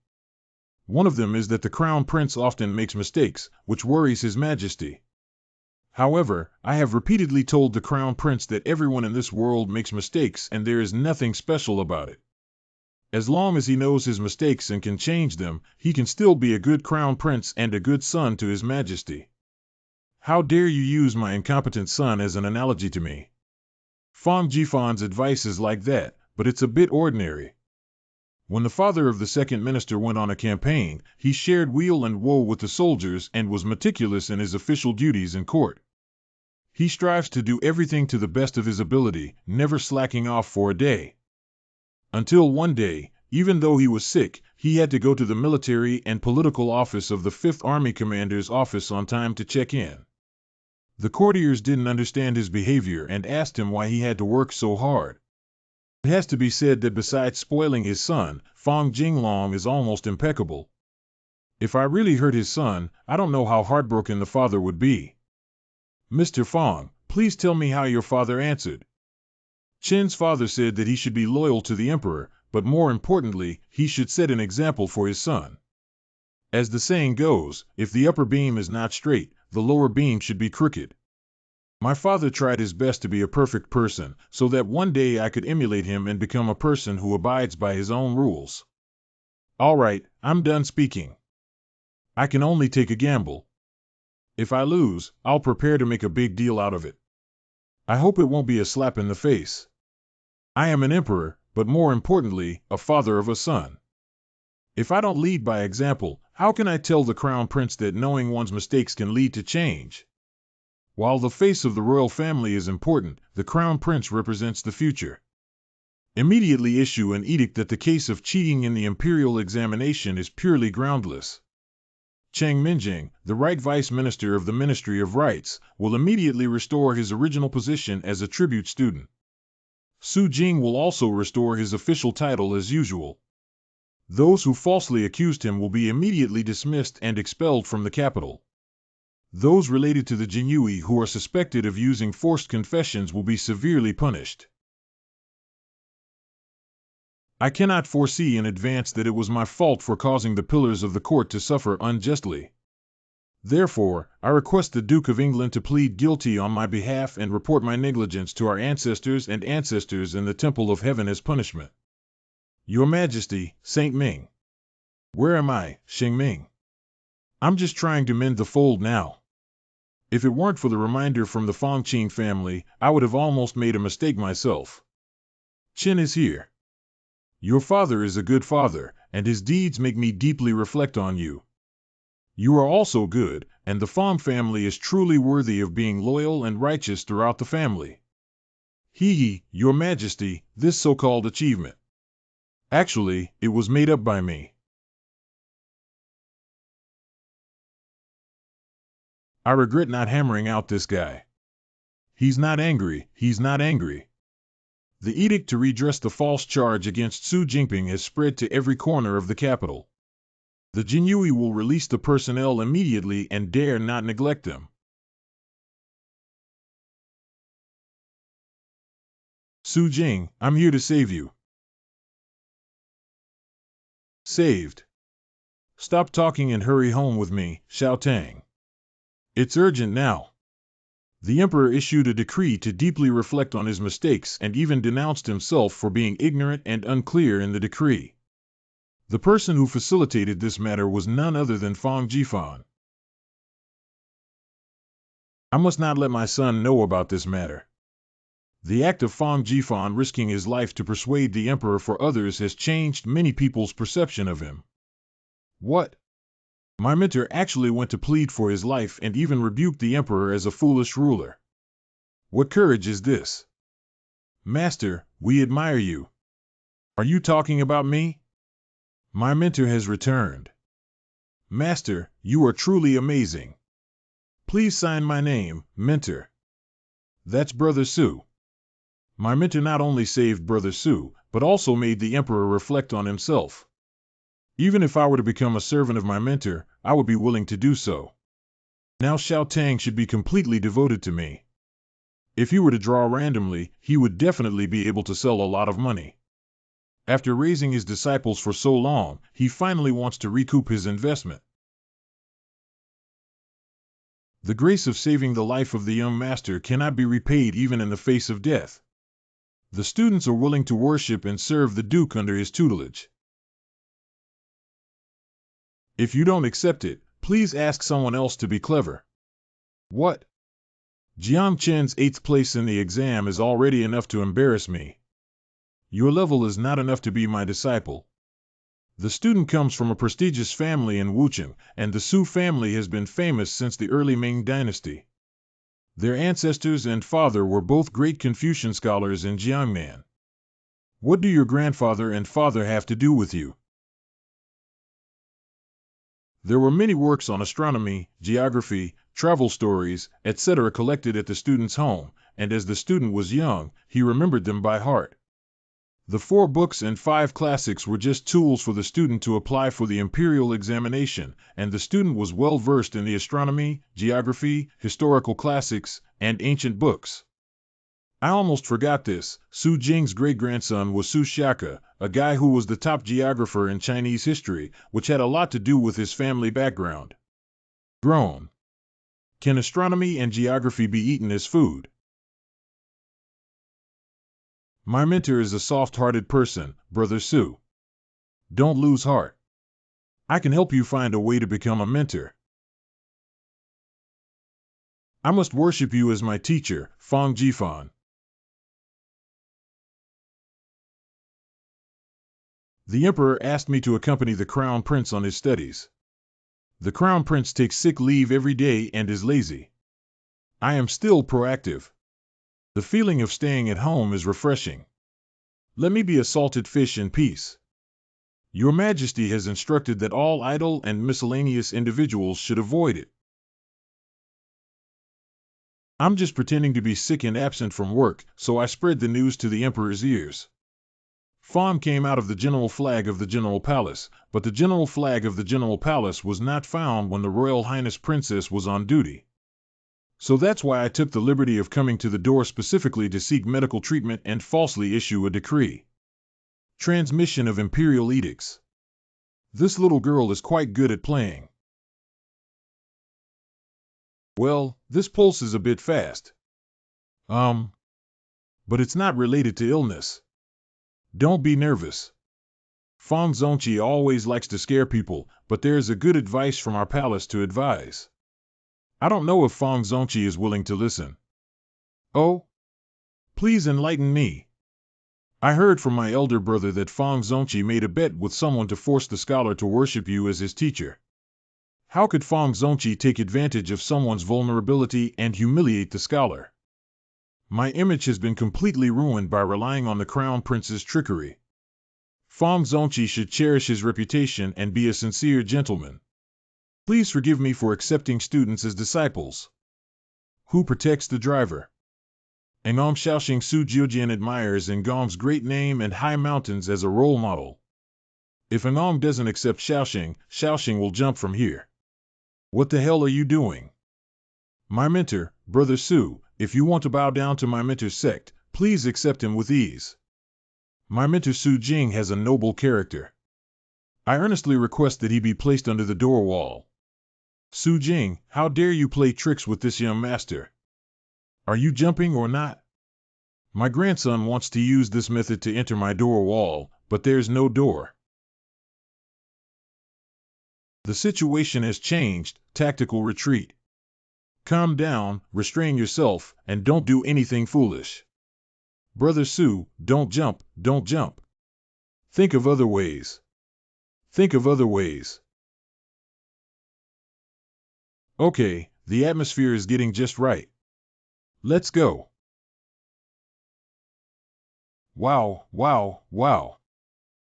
One of them is that the Crown Prince often makes mistakes, which worries His Majesty. However, I have repeatedly told the Crown Prince that everyone in this world makes mistakes and there is nothing special about it. As long as he knows his mistakes and can change them, he can still be a good Crown Prince and a good son to His Majesty. How dare you use my incompetent son as an analogy to me? Fong Jifan's advice is like that, but it's a bit ordinary. When the father of the second minister went on a campaign, he shared weal and woe with the soldiers and was meticulous in his official duties in court. He strives to do everything to the best of his ability, never slacking off for a day. Until one day, even though he was sick, he had to go to the military and political office of the 5th Army Commander's office on time to check in. The courtiers didn't understand his behavior and asked him why he had to work so hard. It has to be said that besides spoiling his son, Fong Jinglong is almost impeccable. If I really hurt his son, I don't know how heartbroken the father would be. Mr. Fong, please tell me how your father answered. Chen's father said that he should be loyal to the emperor, but more importantly, he should set an example for his son. As the saying goes, if the upper beam is not straight, the lower beam should be crooked. My father tried his best to be a perfect person, so that one day I could emulate him and become a person who abides by his own rules. All right, I'm done speaking. I can only take a gamble. If I lose, I'll prepare to make a big deal out of it. I hope it won't be a slap in the face. I am an emperor, but more importantly, a father of a son. If I don't lead by example, how can I tell the Crown Prince that knowing one's mistakes can lead to change? While the face of the royal family is important, the Crown Prince represents the future. Immediately issue an edict that the case of cheating in the Imperial examination is purely groundless. Cheng Minjing, the right Vice Minister of the Ministry of Rights, will immediately restore his original position as a tribute student. Su Jing will also restore his official title as usual. Those who falsely accused him will be immediately dismissed and expelled from the capital. Those related to the Jinyui who are suspected of using forced confessions will be severely punished. I cannot foresee in advance that it was my fault for causing the pillars of the court to suffer unjustly. Therefore, I request the Duke of England to plead guilty on my behalf and report my negligence to our ancestors and ancestors in the Temple of Heaven as punishment. Your Majesty, Saint Ming. Where am I, Xing Ming? I'm just trying to mend the fold now. If it weren't for the reminder from the Fongqing family, I would have almost made a mistake myself. Chen is here. Your father is a good father, and his deeds make me deeply reflect on you. You are also good, and the Fong family is truly worthy of being loyal and righteous throughout the family. Your Majesty, this so-called achievement. Actually, it was made up by me. I regret not hammering out this guy. He's not angry, he's not angry. The edict to redress the false charge against Su Jinping has spread to every corner of the capital. The Jinyui will release the personnel immediately and dare not neglect them. Su Jing, I'm here to save you. Saved. Stop talking and hurry home with me, Xiao Tang. It's urgent now. The emperor issued a decree to deeply reflect on his mistakes and even denounced himself for being ignorant and unclear in the decree. The person who facilitated this matter was none other than Fang Jifan. I must not let my son know about this matter. The act of Fang Jifan risking his life to persuade the emperor for others has changed many people's perception of him. What? My mentor actually went to plead for his life and even rebuked the emperor as a foolish ruler. What courage is this? Master, we admire you. Are you talking about me? My mentor has returned. Master, you are truly amazing. Please sign my name, Mentor. That's Brother Su. My mentor not only saved Brother Su, but also made the emperor reflect on himself. Even if I were to become a servant of my mentor, I would be willing to do so. Now Xiao Tang should be completely devoted to me. If he were to draw randomly, he would definitely be able to sell a lot of money. After raising his disciples for so long, he finally wants to recoup his investment. The grace of saving the life of the young master cannot be repaid even in the face of death. The students are willing to worship and serve the Duke under his tutelage. If you don't accept it, please ask someone else to be clever. What? Jiang Chen's 8th place in the exam is already enough to embarrass me. Your level is not enough to be my disciple. The student comes from a prestigious family in Wucheng, and the Su family has been famous since the early Ming Dynasty. Their ancestors and father were both great Confucian scholars in Jiangnan. What do your grandfather and father have to do with you? There were many works on astronomy, geography, travel stories, etc. collected at the student's home, and as the student was young, he remembered them by heart. The 4 books and 5 classics were just tools for the student to apply for the Imperial examination, and the student was well versed in the astronomy, geography, historical classics, and ancient books. I almost forgot this. Su Jing's great-grandson was Su Xiaka, a guy who was the top geographer in Chinese history, which had a lot to do with his family background. Grown. Can astronomy and geography be eaten as food? My mentor is a soft-hearted person, Brother Su. Don't lose heart. I can help you find a way to become a mentor. I must worship you as my teacher, Fang Jifan. The emperor asked me to accompany the crown prince on his studies. The crown prince takes sick leave every day and is lazy. I am still proactive. The feeling of staying at home is refreshing. Let me be a salted fish in peace. Your Majesty has instructed that all idle and miscellaneous individuals should avoid it. I'm just pretending to be sick and absent from work, so I spread the news to the emperor's ears. Fang came out of the general flag of the General Palace, but the general flag of the General Palace was not found when the Royal Highness Princess was on duty. So that's why I took the liberty of coming to the door specifically to seek medical treatment and falsely issue a decree. Transmission of Imperial edicts. This little girl is quite good at playing. Well, this pulse is a bit fast. But it's not related to illness. Don't be nervous. Fang Zongqi always likes to scare people, but there is a good advice from our palace to advise. I don't know if Fang Zongqi is willing to listen. Oh? Please enlighten me. I heard from my elder brother that Fang Zongqi made a bet with someone to force the scholar to worship you as his teacher. How could Fang Zongqi take advantage of someone's vulnerability and humiliate the scholar? My image has been completely ruined by relying on the crown prince's trickery. Fang Zongqi should cherish his reputation and be a sincere gentleman. Please forgive me for accepting students as disciples. Who protects the driver? Ngom Xiaoxing Su Jiujian admires Ngom's great name and high mountains as a role model. If Ngom doesn't accept Xiaoxing, Xiaoxing will jump from here. What the hell are you doing? My mentor, Brother Su, if you want to bow down to my mentor's sect, please Please accept him with ease. My mentor Su Jing has a noble character. I earnestly request that he be placed under the door wall. Su Jing, how dare you play tricks with this young master? Are you jumping or not? My grandson wants to use this method to enter my door wall, but there's no door. The situation has changed. Tactical retreat. Calm down, restrain yourself, and don't do anything foolish. Brother Su, don't jump, don't jump. Think of other ways. Think of other ways. Okay, the atmosphere is getting just right. Let's go. Wow, wow, wow.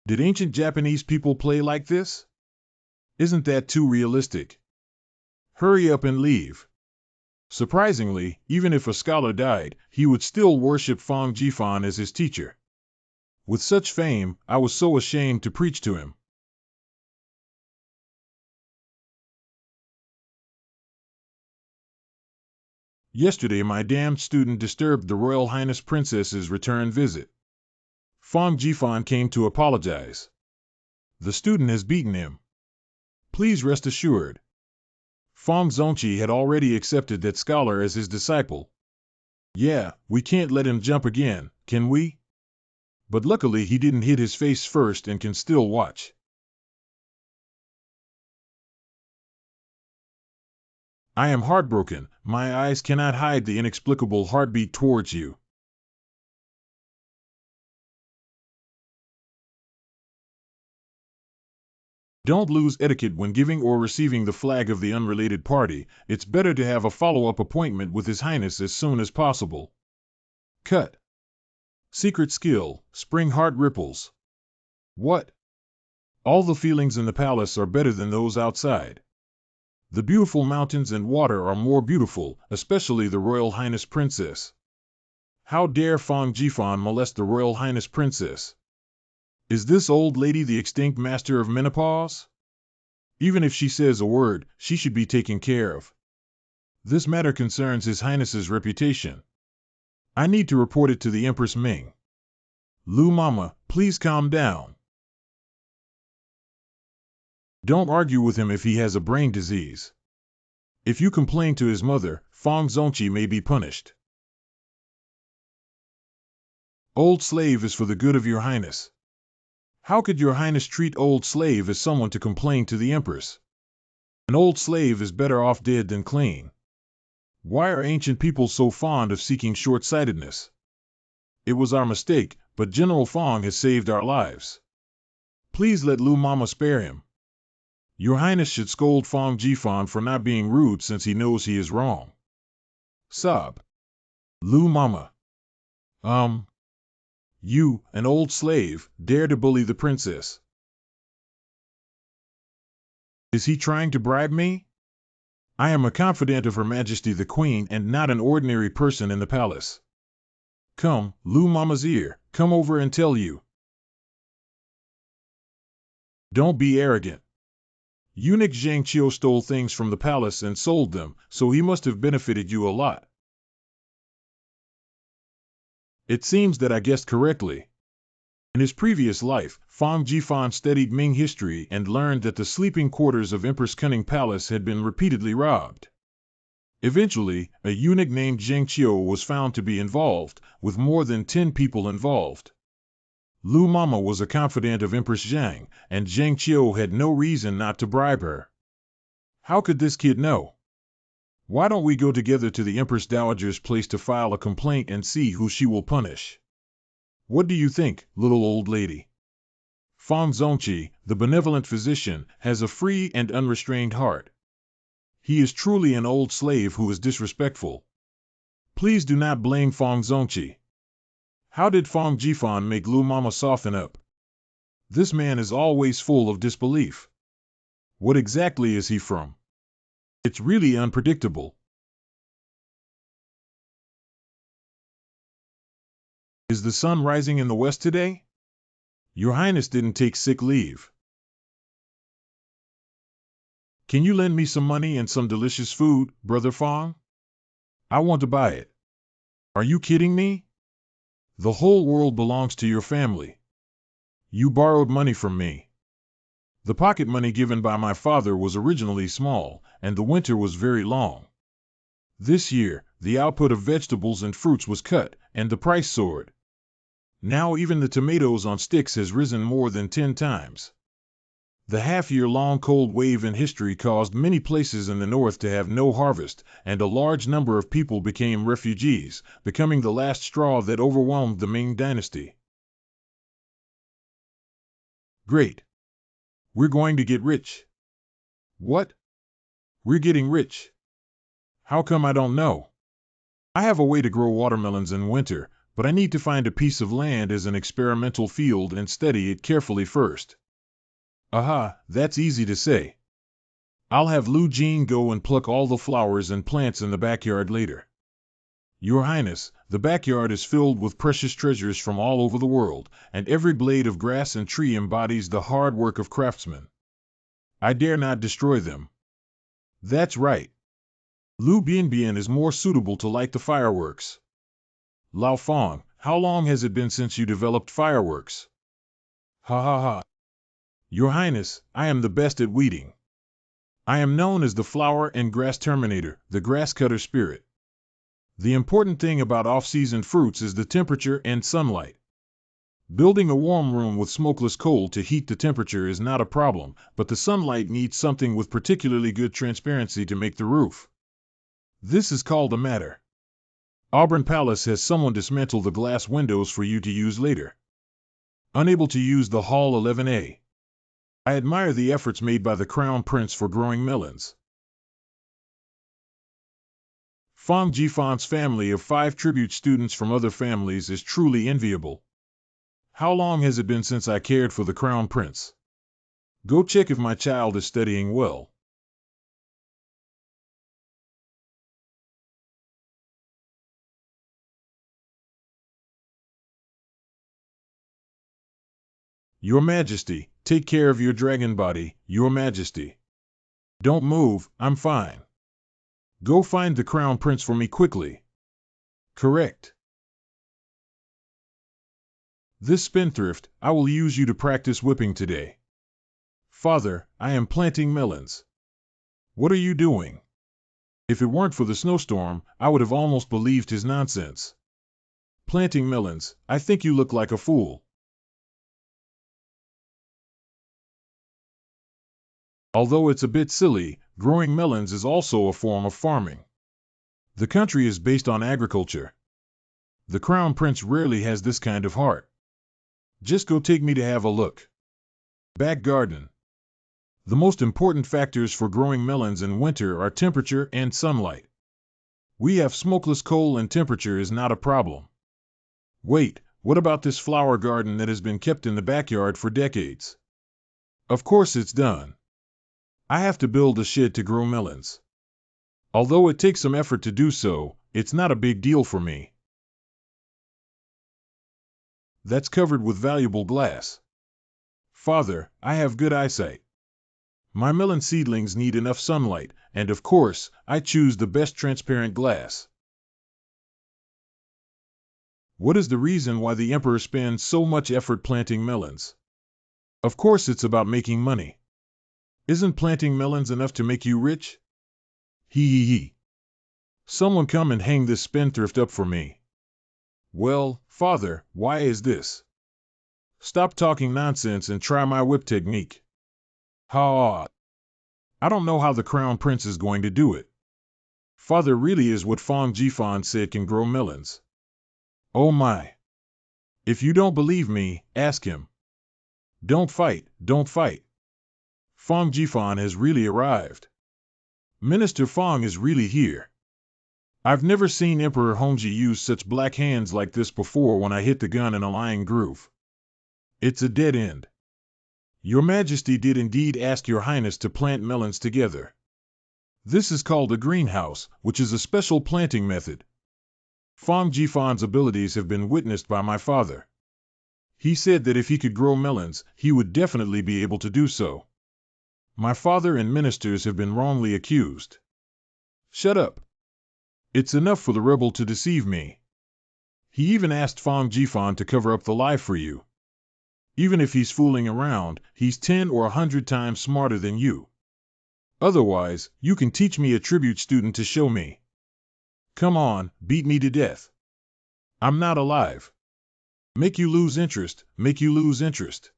Did ancient Japanese people play like this? Isn't that too realistic? Hurry up and leave. Surprisingly, even if a scholar died, he would still worship Fong Jifan as his teacher. With such fame, I was so ashamed to preach to him. Yesterday my damned student disturbed the Royal Highness Princess's return visit. Fong Jifan came to apologize. The student has beaten him. Please rest assured. Fong Zongqi had already accepted that scholar as his disciple. Yeah, we can't let him jump again, can we? But luckily he didn't hit his face first and can still watch. I am heartbroken. My eyes cannot hide the inexplicable heartbeat towards you. Don't lose etiquette when giving or receiving the flag of the unrelated party. It's better to have a follow-up appointment with His Highness as soon as possible. Cut. Secret skill, spring heart ripples. What? All the feelings in the palace are better than those outside. The beautiful mountains and water are more beautiful, especially the Royal Highness Princess. How dare Fong Jifan molest the Royal Highness Princess? Is this old lady the extinct master of menopause? Even if she says a word, she should be taken care of. This matter concerns His Highness's reputation. I need to report it to the Empress Ming. Lu Mama, please calm down. Don't argue with him if he has a brain disease. If you complain to his mother, Fong Zongqi may be punished. Old slave is for the good of your highness. How could your highness treat old slave as someone to complain to the empress? An old slave is better off dead than clean. Why are ancient people so fond of seeking short-sightedness? It was our mistake, but General Fong has saved our lives. Please let Lu Mama spare him. Your Highness should scold Fong Jifan for not being rude since he knows he is wrong. Sob. Lu Mama. You, an old slave, dare to bully the princess. Is he trying to bribe me? I am a confidant of Her Majesty the Queen and not an ordinary person in the palace. Come, Lu Mama's ear, come over and tell you. Don't be arrogant. Eunuch Zhang Qiu stole things from the palace and sold them, so he must have benefited you a lot. It seems that I guessed correctly. In his previous life, Fong Jifan studied Ming history and learned that the sleeping quarters of Empress Cunning Palace had been repeatedly robbed. Eventually, a eunuch named Zhang Qiu was found to be involved, with more than 10 people involved. Lu Mama was a confidant of Empress Zhang, and Zhang Qiu had no reason not to bribe her. How could this kid know? Why don't we go together to the Empress Dowager's place to file a complaint and see who she will punish? What do you think, little old lady? Fong Zongqi, the benevolent physician, has a free and unrestrained heart. He is truly an old slave who is disrespectful. Please do not blame Fong Zongqi. How did Fong Jifan make Lu Mama soften up? This man is always full of disbelief. What exactly is he from? It's really unpredictable. Is the sun rising in the west today? Your Highness didn't take sick leave. Can you lend me some money and some delicious food, Brother Fong? I want to buy it. Are you kidding me? The whole world belongs to your family. You borrowed money from me. The pocket money given by my father was originally small, and the winter was very long. This year, the output of vegetables and fruits was cut, and the price soared. Now even the tomatoes on sticks has risen more than 10 times. The half-year-long cold wave in history caused many places in the north to have no harvest, and a large number of people became refugees, becoming the last straw that overwhelmed the Ming Dynasty. Great. We're going to get rich. What? We're getting rich. How come I don't know? I have a way to grow watermelons in winter, but I need to find a piece of land as an experimental field and study it carefully first. Aha, that's easy to say. I'll have Lu Jing go and pluck all the flowers and plants in the backyard later. Your Highness, the backyard is filled with precious treasures from all over the world, and every blade of grass and tree embodies the hard work of craftsmen. I dare not destroy them. That's right. Lu Bianbian is more suitable to light the fireworks. Lao Fong, how long has it been since you developed fireworks? Ha ha ha. Your Highness, I am the best at weeding. I am known as the flower and grass terminator, the grass cutter spirit. The important thing about off-season fruits is the temperature and sunlight. Building a warm room with smokeless coal to heat the temperature is not a problem, but the sunlight needs something with particularly good transparency to make the roof. This is called a matter. Auburn Palace has someone dismantle the glass windows for you to use later. Unable to use the Hall 11A. I admire the efforts made by the Crown Prince for growing melons. Fang Jifan's family of 5 tribute students from other families is truly enviable. How long has it been since I cared for the Crown Prince? Go check if my child is studying well. Your Majesty, take care of your dragon body, Your Majesty. Don't move, I'm fine. Go find the Crown Prince for me quickly. Correct. This spendthrift, I will use you to practice whipping today. Father, I am planting melons. What are you doing? If it weren't for the snowstorm, I would have almost believed his nonsense. Planting melons, I think you look like a fool. Although it's a bit silly, growing melons is also a form of farming. The country is based on agriculture. The Crown Prince rarely has this kind of heart. Just go take me to have a look. Back garden. The most important factors for growing melons in winter are temperature and sunlight. We have smokeless coal and temperature is not a problem. Wait, what about this flower garden that has been kept in the backyard for decades? Of course it's done. I have to build a shed to grow melons. Although it takes some effort to do so, it's not a big deal for me. That's covered with valuable glass. Father, I have good eyesight. My melon seedlings need enough sunlight, and of course, I choose the best transparent glass. What is the reason why the Emperor spends so much effort planting melons? Of course it's about making money. Isn't planting melons enough to make you rich? Hee hee hee. Someone come and hang this spendthrift up for me. Well, Father, why is this? Stop talking nonsense and try my whip technique. Ha! I don't know how the Crown Prince is going to do it. Father really is what Fang Jifan said can grow melons. Oh my! If you don't believe me, ask him. Don't fight, don't fight. Fang Jifan has really arrived. Minister Fang is really here. I've never seen Emperor Hongji use such black hands like this before when I hit the gun in a lying groove. It's a dead end. Your Majesty did indeed ask Your Highness to plant melons together. This is called a greenhouse, which is a special planting method. Fang Jifan's abilities have been witnessed by my father. He said that if he could grow melons, he would definitely be able to do so. My father and ministers have been wrongly accused. Shut up. It's enough for the rebel to deceive me. He even asked Fong Jifan to cover up the lie for you. Even if he's fooling around, he's 10 or 100 times smarter than you. Otherwise, you can teach me a tribute student to show me. Come on, beat me to death. I'm not alive. Make you lose interest, make you lose interest.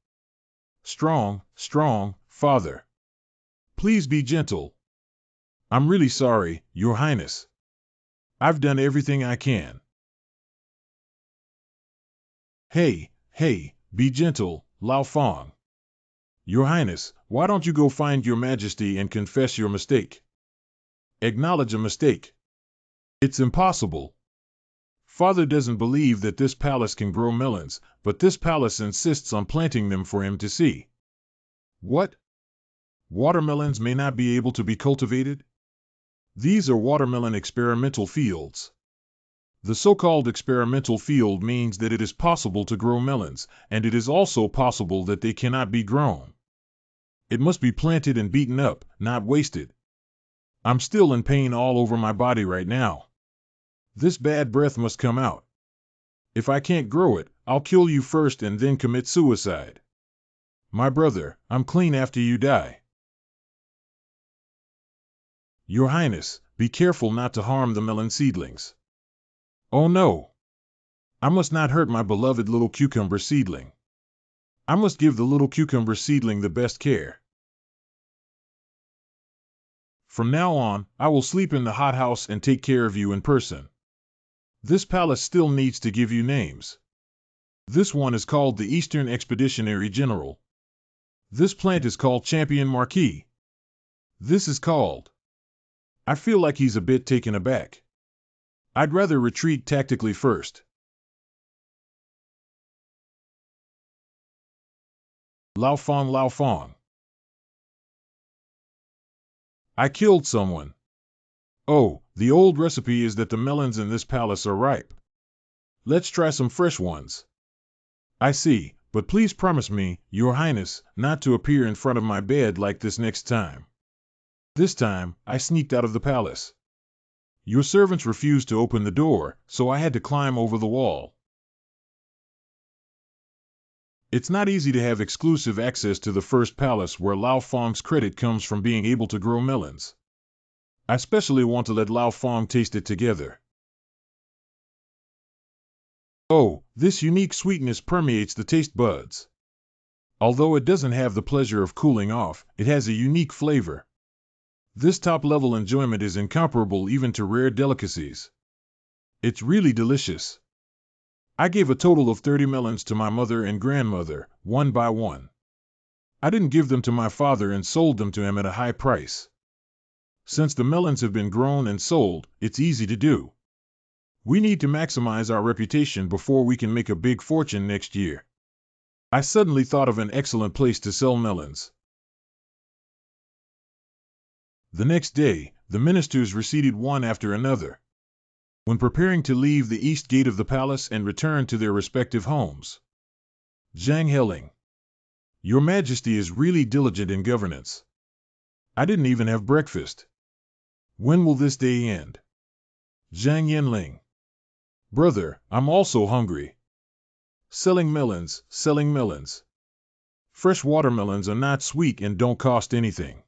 Strong, strong, father. Please be gentle. I'm really sorry, Your Highness. I've done everything I can. Hey, be gentle, Lao Fong. Your Highness, why don't you go find your Majesty and confess your mistake? Acknowledge a mistake. It's impossible. Father doesn't believe that this palace can grow melons, but this palace insists on planting them for him to see. What? Watermelons may not be able to be cultivated? These are watermelon experimental fields. The so-called experimental field means that it is possible to grow melons, and it is also possible that they cannot be grown. It must be planted and beaten up, not wasted. I'm still in pain all over my body right now. This bad breath must come out. If I can't grow it, I'll kill you first and then commit suicide. My brother, I'm clean after you die. Your Highness, be careful not to harm the melon seedlings. Oh no! I must not hurt my beloved little cucumber seedling. I must give the little cucumber seedling the best care. From now on, I will sleep in the hothouse and take care of you in person. This palace still needs to give you names. This one is called the Eastern Expeditionary General. This plant is called Champion Marquis. This is called... I feel like he's a bit taken aback. I'd rather retreat tactically first. Lao Fong. I killed someone. Oh, the old recipe is that the melons in this palace are ripe. Let's try some fresh ones. I see, but please promise me, Your Highness, not to appear in front of my bed like this next time. This time, I sneaked out of the palace. Your servants refused to open the door, so I had to climb over the wall. It's not easy to have exclusive access to the first palace where Lao Fong's credit comes from being able to grow melons. I especially want to let Lao Fong taste it together. Oh, this unique sweetness permeates the taste buds. Although it doesn't have the pleasure of cooling off, it has a unique flavor. This top-level enjoyment is incomparable even to rare delicacies. It's really delicious. I gave a total of 30 melons to my mother and grandmother, one by one. I didn't give them to my father and sold them to him at a high price. Since the melons have been grown and sold, it's easy to do. We need to maximize our reputation before we can make a big fortune next year. I suddenly thought of an excellent place to sell melons. The next day, the ministers receded one after another. When preparing to leave the east gate of the palace and return to their respective homes. Zhang Heling. Your Majesty is really diligent in governance. I didn't even have breakfast. When will this day end? Zhang Yanling. Brother, I'm also hungry. Selling melons, selling melons. Fresh watermelons are not sweet and don't cost anything.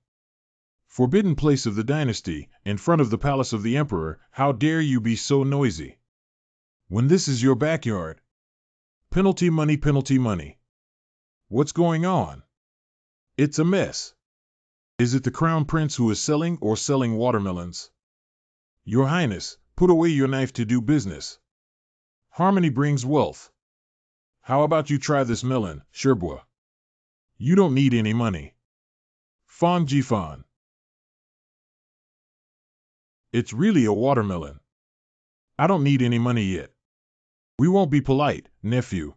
Forbidden place of the dynasty, in front of the palace of the emperor, how dare you be so noisy? When this is your backyard. Penalty money, penalty money. What's going on? It's a mess. Is it the crown prince who is selling or selling watermelons? Your Highness, put away your knife to do business. Harmony brings wealth. How about you try this melon, Sherbois? You don't need any money. Fong Jifan. It's really a watermelon. I don't need any money yet. We won't be polite, nephew.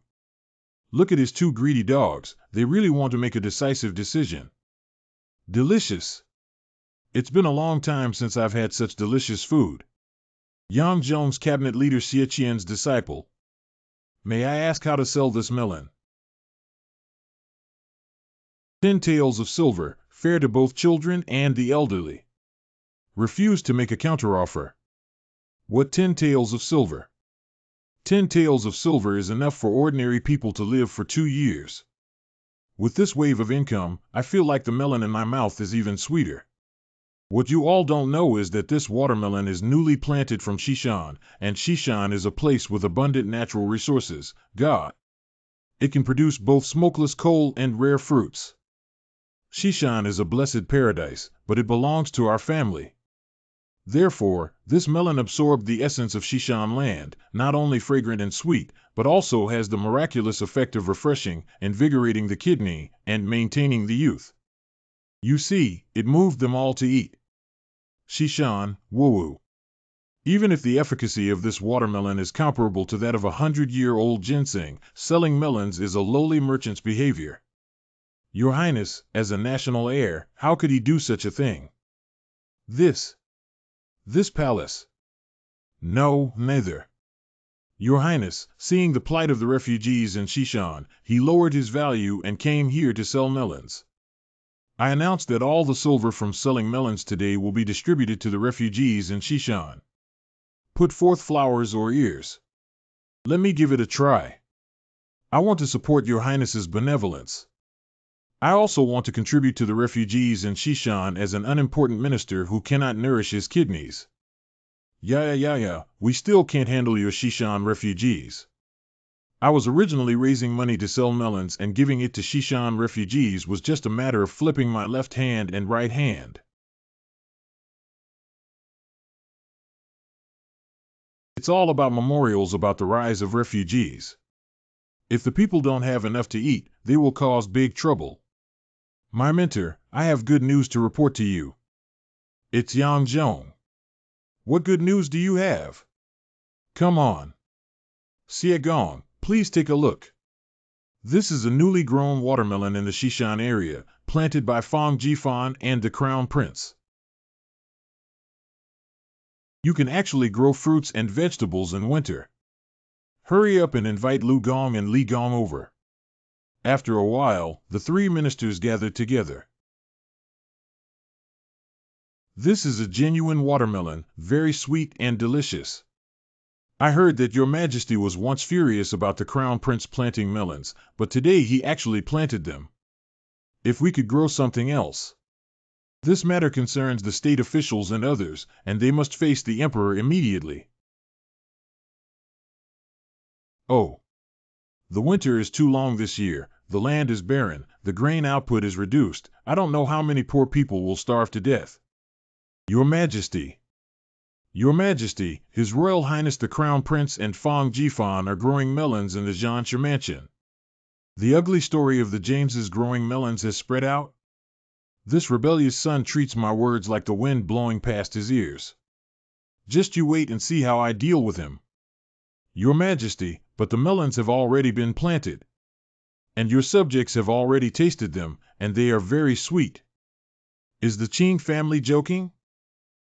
Look at his two greedy dogs, they really want to make a decisive decision. Delicious. It's been a long time since I've had such delicious food. Yang Zhong's cabinet leader Xie Qian's disciple. May I ask how to sell this melon? 10 taels of silver, fair to both children and the elderly. Refuse to make a counteroffer. What 10 taels of silver? 10 taels of silver is enough for ordinary people to live for 2 years. With this wave of income, I feel like the melon in my mouth is even sweeter. What you all don't know is that this watermelon is newly planted from Shishan, and Shishan is a place with abundant natural resources. God. It can produce both smokeless coal and rare fruits. Shishan is a blessed paradise, but it belongs to our family. Therefore, this melon absorbed the essence of Shishan land, not only fragrant and sweet, but also has the miraculous effect of refreshing, invigorating the kidney, and maintaining the youth. You see, it moved them all to eat. Shishan, woo-woo. Even if the efficacy of this watermelon is comparable to that of 100-year-old ginseng, selling melons is a lowly merchant's behavior. Your Highness, as a national heir, how could he do such a thing? This palace. No, neither. Your Highness, seeing the plight of the refugees in Shishan, he lowered his value and came here to sell melons. I announce that all the silver from selling melons today will be distributed to the refugees in Shishan. Put forth flowers or ears. Let me give it a try. I want to support Your Highness's benevolence. I also want to contribute to the refugees in Shishan as an unimportant minister who cannot nourish his kidneys. Yeah, we still can't handle your Shishan refugees. I was originally raising money to sell melons, and giving it to Shishan refugees was just a matter of flipping my left hand and right hand. It's all about memorials about the rise of refugees. If the people don't have enough to eat, they will cause big trouble. My mentor, I have good news to report to you. It's Yang Zhong. What good news do you have? Come on. Xie Gong, please take a look. This is a newly grown watermelon in the Shishan area, planted by Fang Jifan and the Crown Prince. You can actually grow fruits and vegetables in winter. Hurry up and invite Lu Gong and Li Gong over. After a while, the 3 ministers gathered together. This is a genuine watermelon, very sweet and delicious. I heard that Your Majesty was once furious about the Crown Prince planting melons, but today he actually planted them. If we could grow something else. This matter concerns the state officials and others, and they must face the Emperor immediately. Oh. The winter is too long this year, the land is barren, the grain output is reduced, I don't know how many poor people will starve to death. Your Majesty. Your Majesty, His Royal Highness the Crown Prince and Fang Jifan are growing melons in the Zhansha mansion. The ugly story of the Jameses growing melons has spread out. This rebellious son treats my words like the wind blowing past his ears. Just you wait and see how I deal with him. Your Majesty, but the melons have already been planted. And your subjects have already tasted them, and they are very sweet. Is the Qing family joking?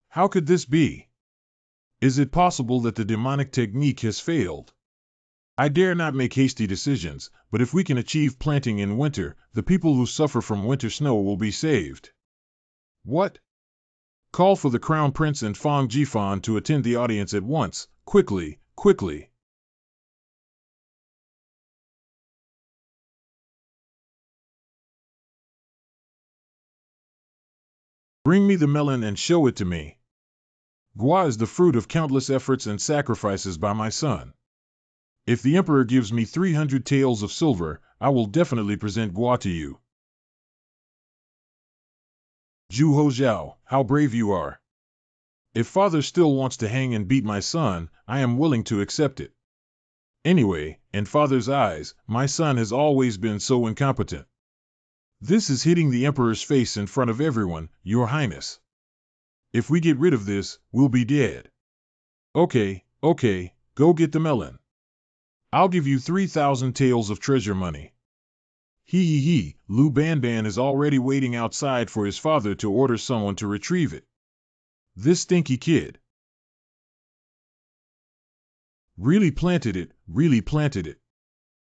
How could this be? Is it possible that the demonic technique has failed? I dare not make hasty decisions, but if we can achieve planting in winter, the people who suffer from winter snow will be saved. What? Call for the Crown Prince and Fang Jifan to attend the audience at once, quickly, quickly. Bring me the melon and show it to me. Gua is the fruit of countless efforts and sacrifices by my son. If the Emperor gives me 300 taels of silver, I will definitely present Gua to you. Zhu Hozhao, how brave you are. If father still wants to hang and beat my son, I am willing to accept it. Anyway, in father's eyes, my son has always been so incompetent. This is hitting the Emperor's face in front of everyone, Your Highness. If we get rid of this, we'll be dead. Okay, go get the melon. I'll give you 3,000 taels of treasure money. He, Lu Banban is already waiting outside for his father to order someone to retrieve it. This stinky kid. Really planted it.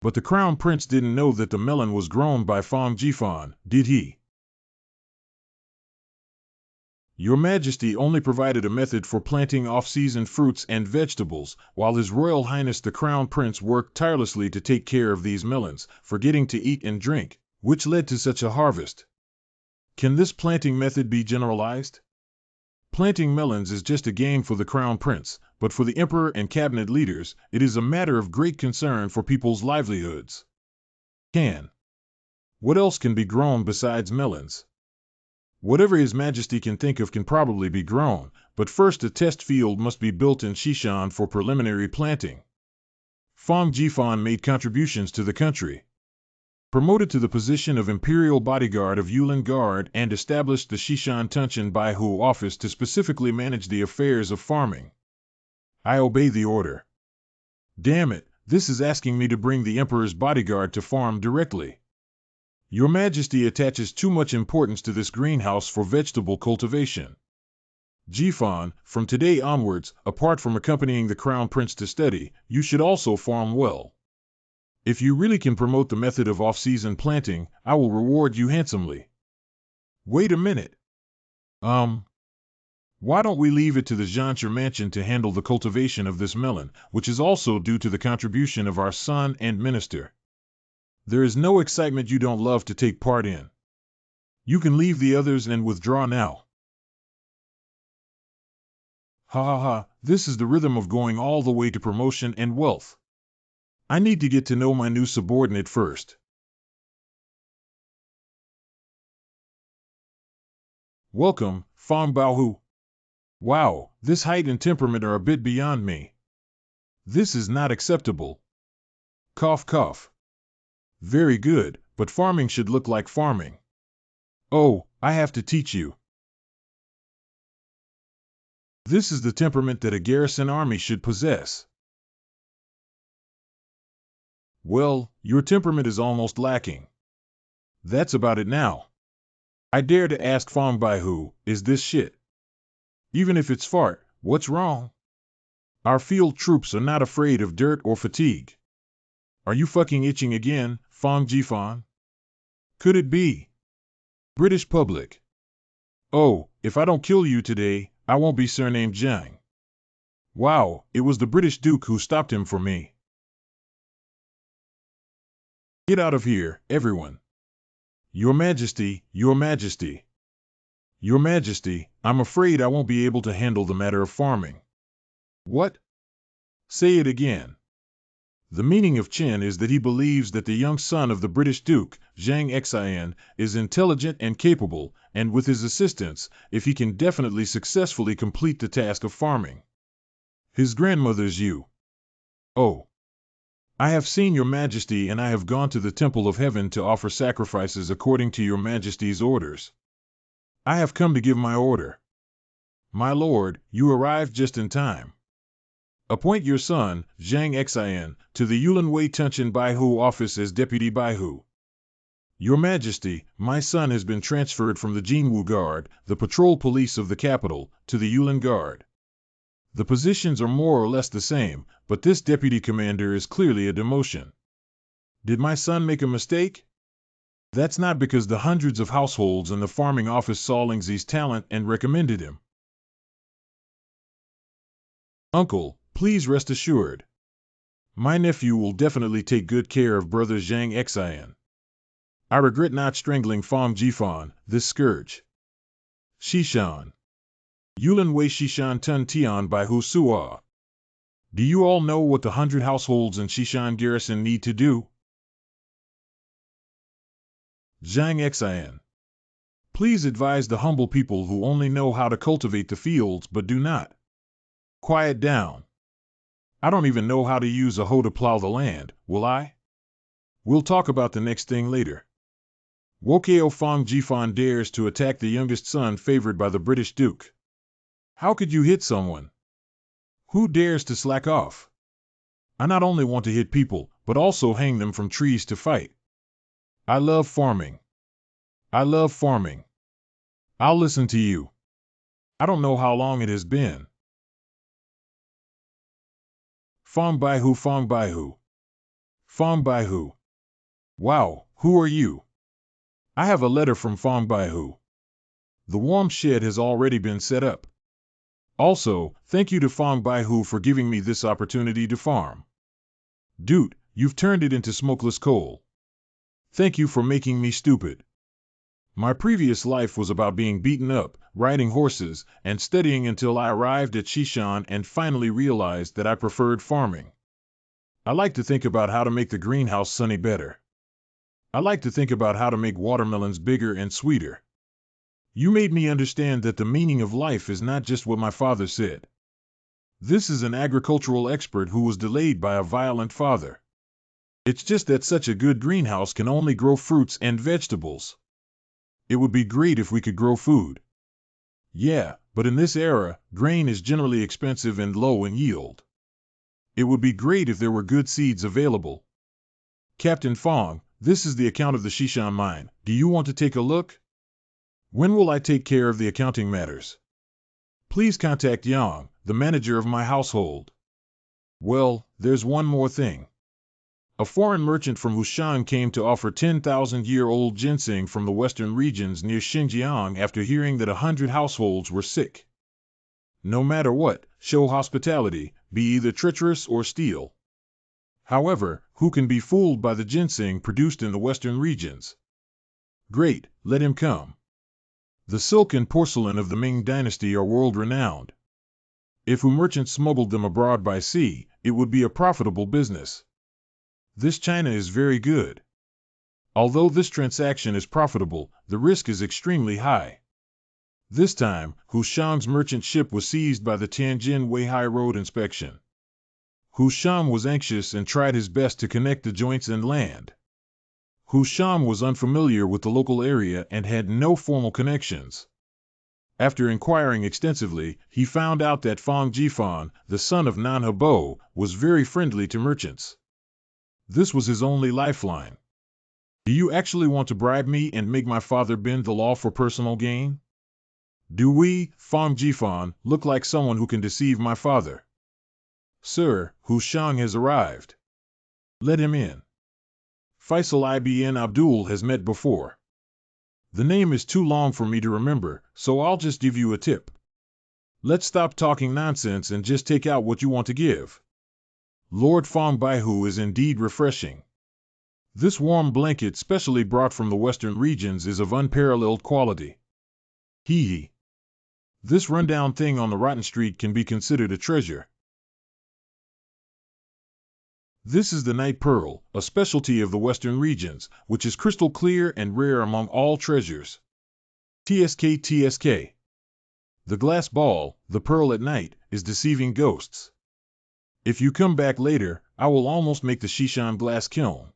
But the Crown Prince didn't know that the melon was grown by Fang Jifan, did he? Your Majesty only provided a method for planting off-season fruits and vegetables, while His Royal Highness the Crown Prince worked tirelessly to take care of these melons, forgetting to eat and drink, which led to such a harvest. Can this planting method be generalized? Planting melons is just a game for the Crown Prince, but for the Emperor and cabinet leaders, it is a matter of great concern for people's livelihoods. What else can be grown besides melons? Whatever His Majesty can think of can probably be grown, but first a test field must be built in Xishan for preliminary planting. Fang Jifan made contributions to the country, promoted to the position of Imperial Bodyguard of Yulin Guard, and established the Xishan Tunshan Baihu office to specifically manage the affairs of farming. I obey the order. Damn it, this is asking me to bring the Emperor's bodyguard to farm directly. Your Majesty attaches too much importance to this greenhouse for vegetable cultivation. Jifan, from today onwards, apart from accompanying the Crown Prince to study, you should also farm well. If you really can promote the method of off-season planting, I will reward you handsomely. Wait a minute. Why don't we leave it to the Zhancher Mansion to handle the cultivation of this melon, which is also due to the contribution of our son and minister? There is no excitement you don't love to take part in. You can leave the others and withdraw now. Ha ha ha, this is the rhythm of going all the way to promotion and wealth. I need to get to know my new subordinate first. Welcome, Fang Baohu. Wow, this height and temperament are a bit beyond me. This is not acceptable. Cough cough. Very good, but farming should look like farming. Oh, I have to teach you. This is the temperament that a garrison army should possess. Well, your temperament is almost lacking. That's about it now. I dare to ask Fang Baihu, is this shit? Even if it's fart, what's wrong? Our field troops are not afraid of dirt or fatigue. Are you fucking itching again, Fang Jifan? Could it be? British public. Oh, if I don't kill you today, I won't be surnamed Zhang. Wow, it was the British Duke who stopped him for me. Get out of here, everyone. Your Majesty, Your Majesty. Your Majesty, I'm afraid I won't be able to handle the matter of farming. What? Say it again. The meaning of Chen is that he believes that the young son of the British Duke, Zhang Xian, is intelligent and capable, and with his assistance, if he can definitely successfully complete the task of farming. His grandmother's you. Oh. I have seen Your Majesty, and I have gone to the Temple of Heaven to offer sacrifices according to Your Majesty's orders. I have come to give my order. My lord, you arrived just in time. Appoint your son, Zhang Xian, to the Yulanwei Tunshan Baihu office as Deputy Baihu. Your Majesty, my son has been transferred from the Jinwu Guard, the patrol police of the capital, to the Yulin Guard. The positions are more or less the same, but this deputy commander is clearly a demotion. Did my son make a mistake? That's not because the hundreds of households in the farming office saw Lingzi's talent and recommended him. Uncle, please rest assured. My nephew will definitely take good care of brother Zhang Xian. I regret not strangling Fang Jifan, this scourge. Xishan. Yulin Wei Xishan Tun Tian Bai Hu Sua. Do you all know what the 100 households in Xishan garrison need to do? Zhang Xian. Please advise the humble people who only know how to cultivate the fields but do not. Quiet down. I don't even know how to use a hoe to plow the land, will I? We'll talk about the next thing later. Wokeo Fang Jifan dares to attack the youngest son favored by the British Duke. How could you hit someone? Who dares to slack off? I not only want to hit people, but also hang them from trees to fight. I love farming. I love farming. I'll listen to you. I don't know how long it has been. Fang Baihu, Fang Baihu. Fang Baihu. Wow, who are you? I have a letter from Fang Baihu. The warm shed has already been set up. Also, thank you to Fong Baihu for giving me this opportunity to farm. Dude, you've turned it into smokeless coal. Thank you for making me stupid. My previous life was about being beaten up, riding horses, and studying until I arrived at Shishan and finally realized that I preferred farming. I like to think about how to make the greenhouse sunny better. I like to think about how to make watermelons bigger and sweeter. You made me understand that the meaning of life is not just what my father said. This is an agricultural expert who was delayed by a violent father. It's just that such a good greenhouse can only grow fruits and vegetables. It would be great if we could grow food. Yeah, but in this era, grain is generally expensive and low in yield. It would be great if there were good seeds available. Captain Fong, this is the account of the Shishan mine. Do you want to take a look? When will I take care of the accounting matters? Please contact Yang, the manager of my household. Well, there's one more thing. A foreign merchant from Hushan came to offer 10,000-year-old ginseng from the western regions near Xinjiang after hearing that 100 households were sick. No matter what, show hospitality, be either treacherous or steal. However, who can be fooled by the ginseng produced in the western regions? Great, let him come. The silk and porcelain of the Ming Dynasty are world-renowned. If merchants smuggled them abroad by sea, it would be a profitable business. This China is very good. Although this transaction is profitable, the risk is extremely high. This time, Hushang's merchant ship was seized by the Tianjin-Weihai Road inspection. Hushang was anxious and tried his best to connect the joints and land. Hushang was unfamiliar with the local area and had no formal connections. After inquiring extensively, he found out that Fang Jifan, the son of Nanha Bo, was very friendly to merchants. This was his only lifeline. Do you actually want to bribe me and make my father bend the law for personal gain? Do we, Fang Jifan, look like someone who can deceive my father? Sir, Hushang has arrived. Let him in. Faisal ibn Abdul has met before. The name is too long for me to remember, so I'll just give you a tip. Let's stop talking nonsense and just take out what you want to give. Lord Fong Baihu is indeed refreshing. This warm blanket specially brought from the western regions is of unparalleled quality. Hee hee. This rundown thing on the rotten street can be considered a treasure. This is the night pearl, a specialty of the western regions, which is crystal clear and rare among all treasures. TSK. The glass ball, the pearl at night, is deceiving ghosts. If you come back later, I will almost make the Shishan glass kiln.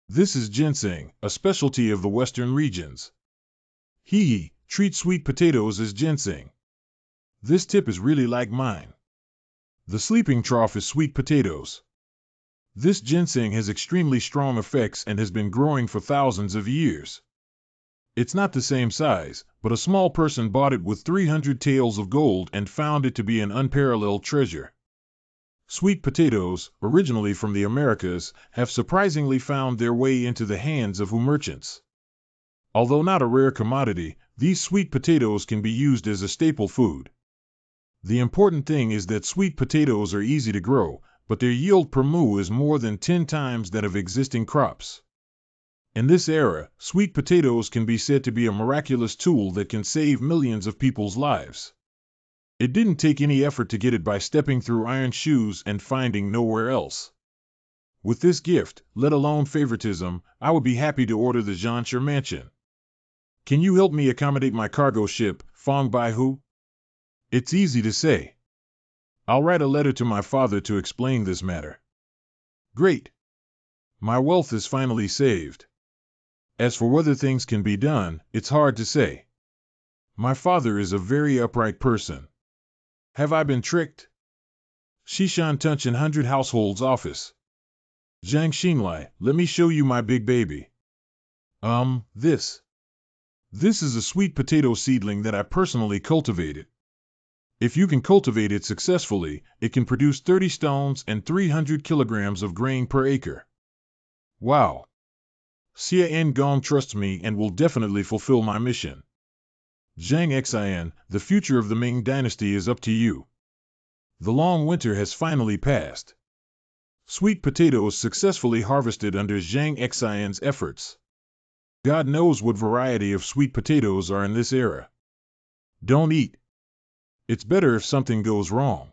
This is ginseng, a specialty of the western regions. Hee, treat sweet potatoes as ginseng. This tip is really like mine. The sleeping trough is sweet potatoes. This ginseng has extremely strong effects and has been growing for thousands of years. It's not the same size, but a small person bought it with 300 taels of gold and found it to be an unparalleled treasure. Sweet potatoes, originally from the Americas, have surprisingly found their way into the hands of merchants. Although not a rare commodity, these sweet potatoes can be used as a staple food. The important thing is that sweet potatoes are easy to grow, but their yield per mu is more than 10 times that of existing crops. In this era, sweet potatoes can be said to be a miraculous tool that can save millions of people's lives. It didn't take any effort to get it by stepping through iron shoes and finding nowhere else. With this gift, let alone favoritism, I would be happy to order the Zhansher mansion. Can you help me accommodate my cargo ship, Fong Baihu? It's easy to say. I'll write a letter to my father to explain this matter. Great. My wealth is finally saved. As for whether things can be done, it's hard to say. My father is a very upright person. Have I been tricked? Shishan Tunch in 100 Households Office. Zhang Xinlai, let me show you my big baby. This. This is a sweet potato seedling that I personally cultivated. If you can cultivate it successfully, it can produce 30 stones and 300 kilograms of grain per acre. Wow! Xia Gong trusts me and will definitely fulfill my mission. Zhang Xin, the future of the Ming Dynasty is up to you. The long winter has finally passed. Sweet potatoes successfully harvested under Zhang Xin's efforts. God knows what variety of sweet potatoes are in this era. Don't eat. It's better if something goes wrong.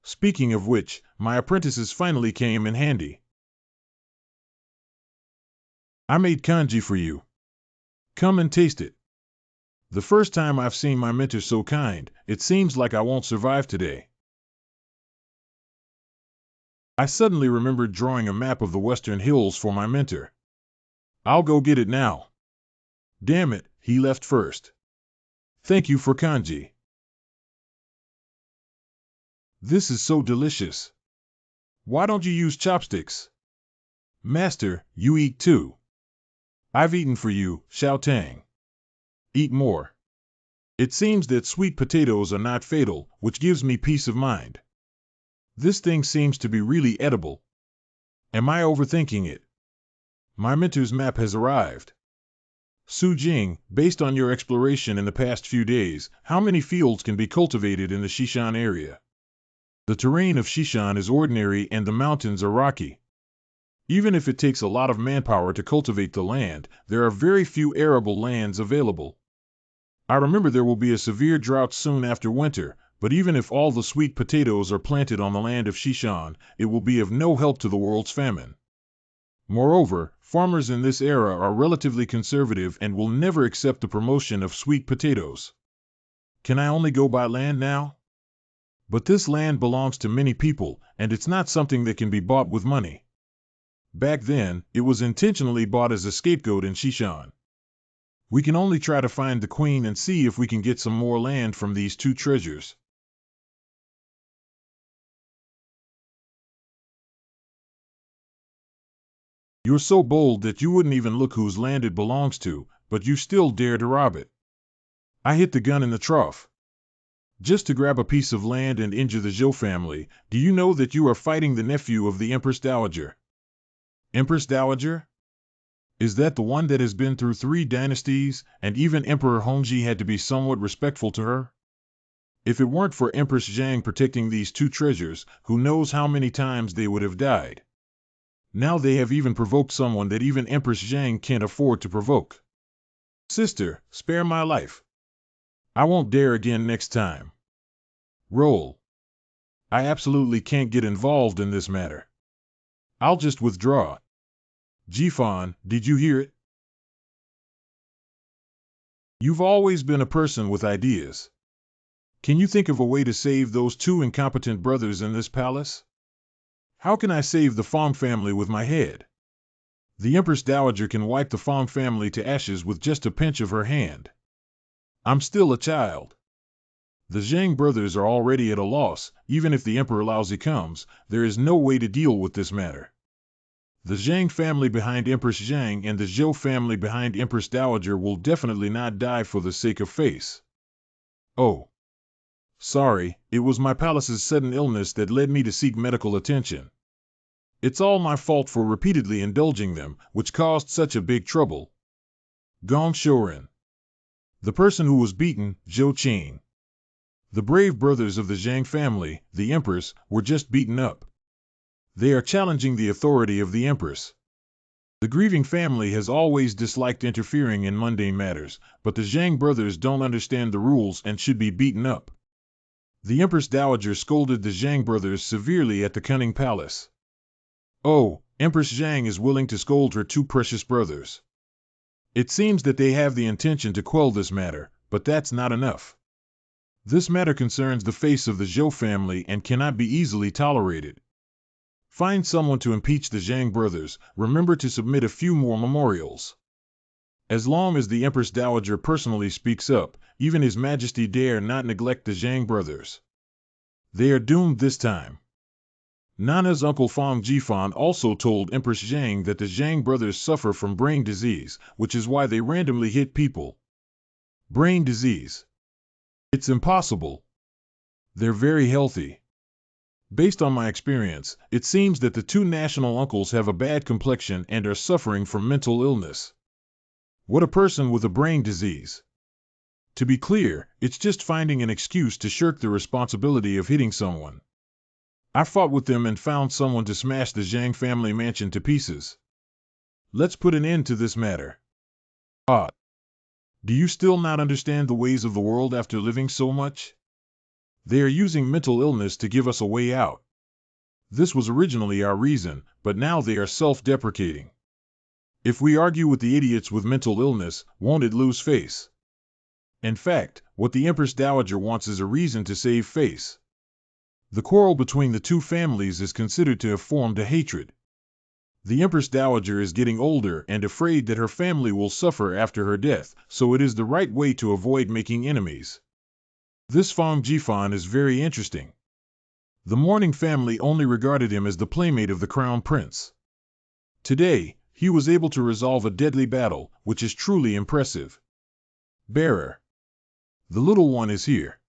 Speaking of which, my apprentices finally came in handy. I made congee for you. Come and taste it. The first time I've seen my mentor so kind, it seems like I won't survive today. I suddenly remembered drawing a map of the Western Hills for my mentor. I'll go get it now. Damn it, he left first. Thank you for congee. This is so delicious. Why don't you use chopsticks? Master, you eat too. I've eaten for you, Xiao Tang. Eat more. It seems that sweet potatoes are not fatal, which gives me peace of mind. This thing seems to be really edible. Am I overthinking it? My mentor's map has arrived. Su Jing, based on your exploration in the past few days, how many fields can be cultivated in the Xishan area? The terrain of Xishan is ordinary and the mountains are rocky. Even if it takes a lot of manpower to cultivate the land, there are very few arable lands available. I remember there will be a severe drought soon after winter, but even if all the sweet potatoes are planted on the land of Xishan, it will be of no help to the world's famine. Moreover, farmers in this era are relatively conservative and will never accept the promotion of sweet potatoes. Can I only go by land now? But this land belongs to many people, and it's not something that can be bought with money. Back then, it was intentionally bought as a scapegoat in Xishan. We can only try to find the queen and see if we can get some more land from these two treasures. You're so bold that you wouldn't even look whose land it belongs to, but you still dare to rob it. I hit the gun in the trough. Just to grab a piece of land and injure the Zhou family, do you know that you are fighting the nephew of the Empress Dowager? Empress Dowager? Is that the one that has been through 3 dynasties, and even Emperor Hongji had to be somewhat respectful to her? If it weren't for Empress Zhang protecting these 2 treasures, who knows how many times they would have died. Now they have even provoked someone that even Empress Zhang can't afford to provoke. Sister, spare my life. I won't dare again next time. Roll. I absolutely can't get involved in this matter. I'll just withdraw. Jifan, did you hear it? You've always been a person with ideas. Can you think of a way to save those 2 incompetent brothers in this palace? How can I save the Fong family with my head? The Empress Dowager can wipe the Fong family to ashes with just a pinch of her hand. I'm still a child. The Zhang brothers are already at a loss. Even if the Emperor Laozi comes, there is no way to deal with this matter. The Zhang family behind Empress Zhang and the Zhou family behind Empress Dowager will definitely not die for the sake of face. Oh. Sorry, it was my palace's sudden illness that led me to seek medical attention. It's all my fault for repeatedly indulging them, which caused such a big trouble. Gong Shorin. The person who was beaten, Zhou Qin. The brave brothers of the Zhang family, the Empress, were just beaten up. They are challenging the authority of the Empress. The grieving family has always disliked interfering in mundane matters, but the Zhang brothers don't understand the rules and should be beaten up. The Empress Dowager scolded the Zhang brothers severely at the Cunning Palace. Oh, Empress Zhang is willing to scold her 2 precious brothers. It seems that they have the intention to quell this matter, but that's not enough. This matter concerns the face of the Zhou family and cannot be easily tolerated. Find someone to impeach the Zhang brothers. Remember to submit a few more memorials. As long as the Empress Dowager personally speaks up, even His Majesty dare not neglect the Zhang brothers. They are doomed this time. Nana's uncle Fong Jifan also told Empress Zhang that the Zhang brothers suffer from brain disease, which is why they randomly hit people. Brain disease. It's impossible. They're very healthy. Based on my experience, it seems that the two national uncles have a bad complexion and are suffering from mental illness. What a person with a brain disease. To be clear, it's just finding an excuse to shirk the responsibility of hitting someone. I fought with them and found someone to smash the Zhang family mansion to pieces. Let's put an end to this matter. Ah, do you still not understand the ways of the world after living so much? They are using mental illness to give us a way out. This was originally our reason, but now they are self-deprecating. If we argue with the idiots with mental illness, won't it lose face? In fact, what the Empress Dowager wants is a reason to save face. The quarrel between the two families is considered to have formed a hatred. The Empress Dowager is getting older and afraid that her family will suffer after her death, so it is the right way to avoid making enemies. This Fong Jifan is very interesting. The mourning family only regarded him as the playmate of the crown prince. Today, he was able to resolve a deadly battle, which is truly impressive. Bearer. The little one is here.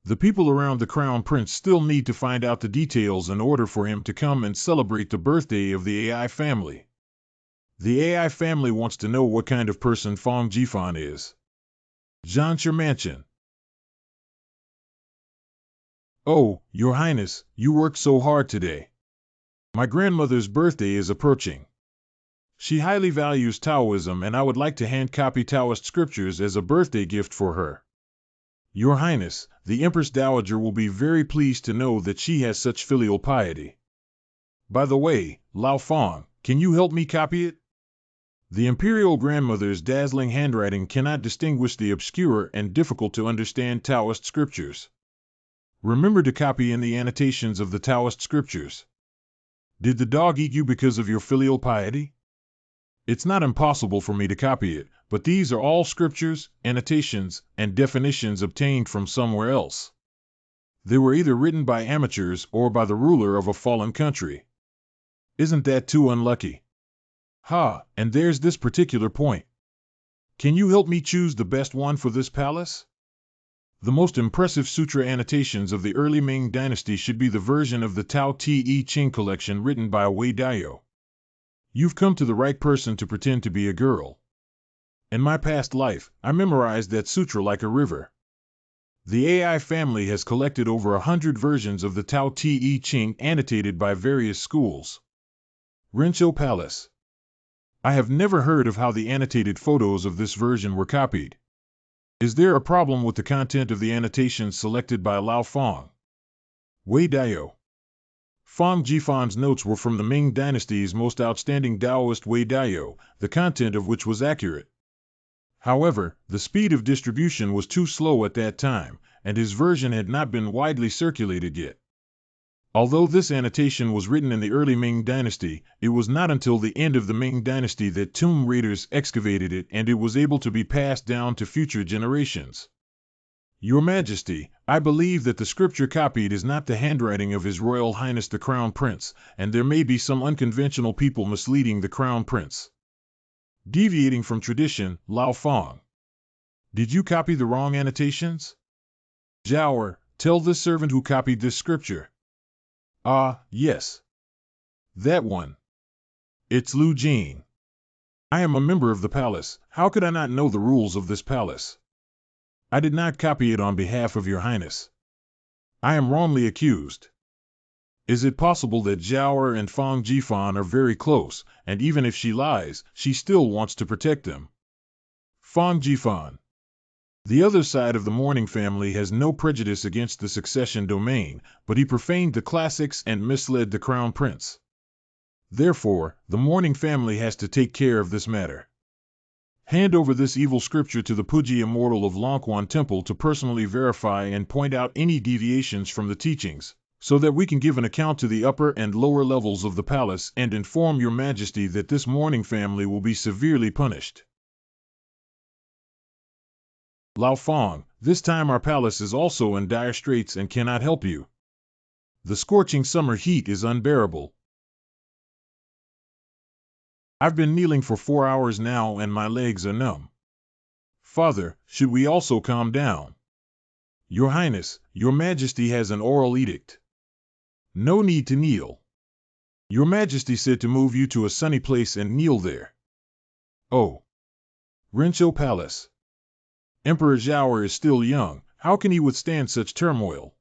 The people around the crown prince still need to find out the details in order for him to come and celebrate the birthday of the AI family. The AI family wants to know what kind of person Fong Jifan is. Zhansher Mansion. Oh, Your Highness, you worked so hard today. My grandmother's birthday is approaching. She highly values Taoism and I would like to hand copy Taoist scriptures as a birthday gift for her. Your Highness, the Empress Dowager will be very pleased to know that she has such filial piety. By the way, Lao Fong, can you help me copy it? The Imperial grandmother's dazzling handwriting cannot distinguish the obscure and difficult to understand Taoist scriptures. Remember to copy in the annotations of the Taoist scriptures. Did the dog eat you because of your filial piety? It's not impossible for me to copy it, but these are all scriptures, annotations, and definitions obtained from somewhere else. They were either written by amateurs or by the ruler of a fallen country. Isn't that too unlucky? Ha, and there's this particular point. Can you help me choose the best one for this palace? The most impressive sutra annotations of the early Ming Dynasty should be the version of the Tao Te Ching collection written by Wei Dayo. You've come to the right person to pretend to be a girl. In my past life, I memorized that sutra like a river. The AI family has collected over 100 versions of the Tao Te Ching annotated by various schools. Rincho Palace. I have never heard of how the annotated photos of this version were copied. Is there a problem with the content of the annotations selected by Lao Fong? Wei Dayo. Fong Jifan's notes were from the Ming Dynasty's most outstanding Taoist Wei Dayo, the content of which was accurate. However, the speed of distribution was too slow at that time, and his version had not been widely circulated yet. Although this annotation was written in the early Ming Dynasty, it was not until the end of the Ming Dynasty that tomb raiders excavated it and it was able to be passed down to future generations. Your Majesty, I believe that the scripture copied is not the handwriting of His Royal Highness the Crown Prince, and there may be some unconventional people misleading the Crown Prince. Deviating from tradition, Lao Fong. Did you copy the wrong annotations? Zhaoer, tell this servant who copied this scripture. Ah, yes. That one. It's Lu Jing. I am a member of the palace. How could I not know the rules of this palace? I did not copy it on behalf of Your Highness. I am wrongly accused. Is it possible that Zhaoer and Fong Jifan are very close, and even if she lies, she still wants to protect them? Fong Jifan. The other side of the mourning family has no prejudice against the succession domain, but he profaned the classics and misled the crown prince. Therefore, the mourning family has to take care of this matter. Hand over this evil scripture to the Puji Immortal of Longquan Temple to personally verify and point out any deviations from the teachings, so that we can give an account to the upper and lower levels of the palace and inform Your Majesty that this mourning family will be severely punished. Lao Fong, this time our palace is also in dire straits and cannot help you. The scorching summer heat is unbearable. I've been kneeling for 4 hours now and my legs are numb. Father, should we also calm down? Your Highness, Your Majesty has an oral edict. No need to kneel. Your Majesty said to move you to a sunny place and kneel there. Oh. Rincho Palace. Emperor Zhao is still young. How can he withstand such turmoil?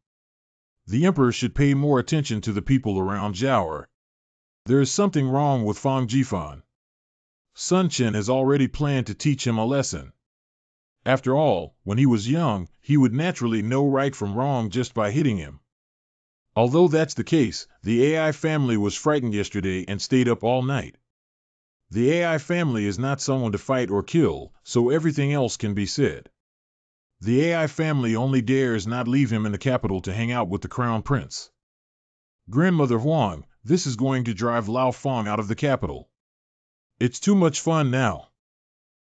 The emperor should pay more attention to the people around Zhao. There is something wrong with Fang Jifan. Sun Chen has already planned to teach him a lesson. After all, when he was young, he would naturally know right from wrong just by hitting him. Although that's the case, the AI family was frightened yesterday and stayed up all night. The AI family is not someone to fight or kill, so everything else can be said. The AI family only dares not leave him in the capital to hang out with the crown prince. Grandmother Huang, this is going to drive Lao Fang out of the capital. It's too much fun now.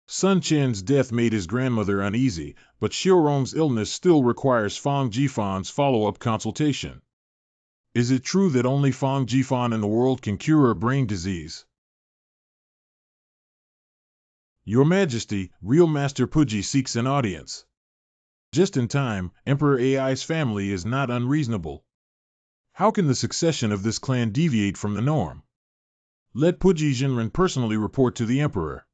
Sun Chen's death made his grandmother uneasy, but Xiaorong's illness still requires Fang Jifan's follow-up consultation. Is it true that only Fang Jifan in the world can cure a brain disease? Your Majesty, real Master Puji seeks an audience. Just in time, Emperor Ai's family is not unreasonable. How can the succession of this clan deviate from the norm? Let Puji Jinren personally report to the emperor.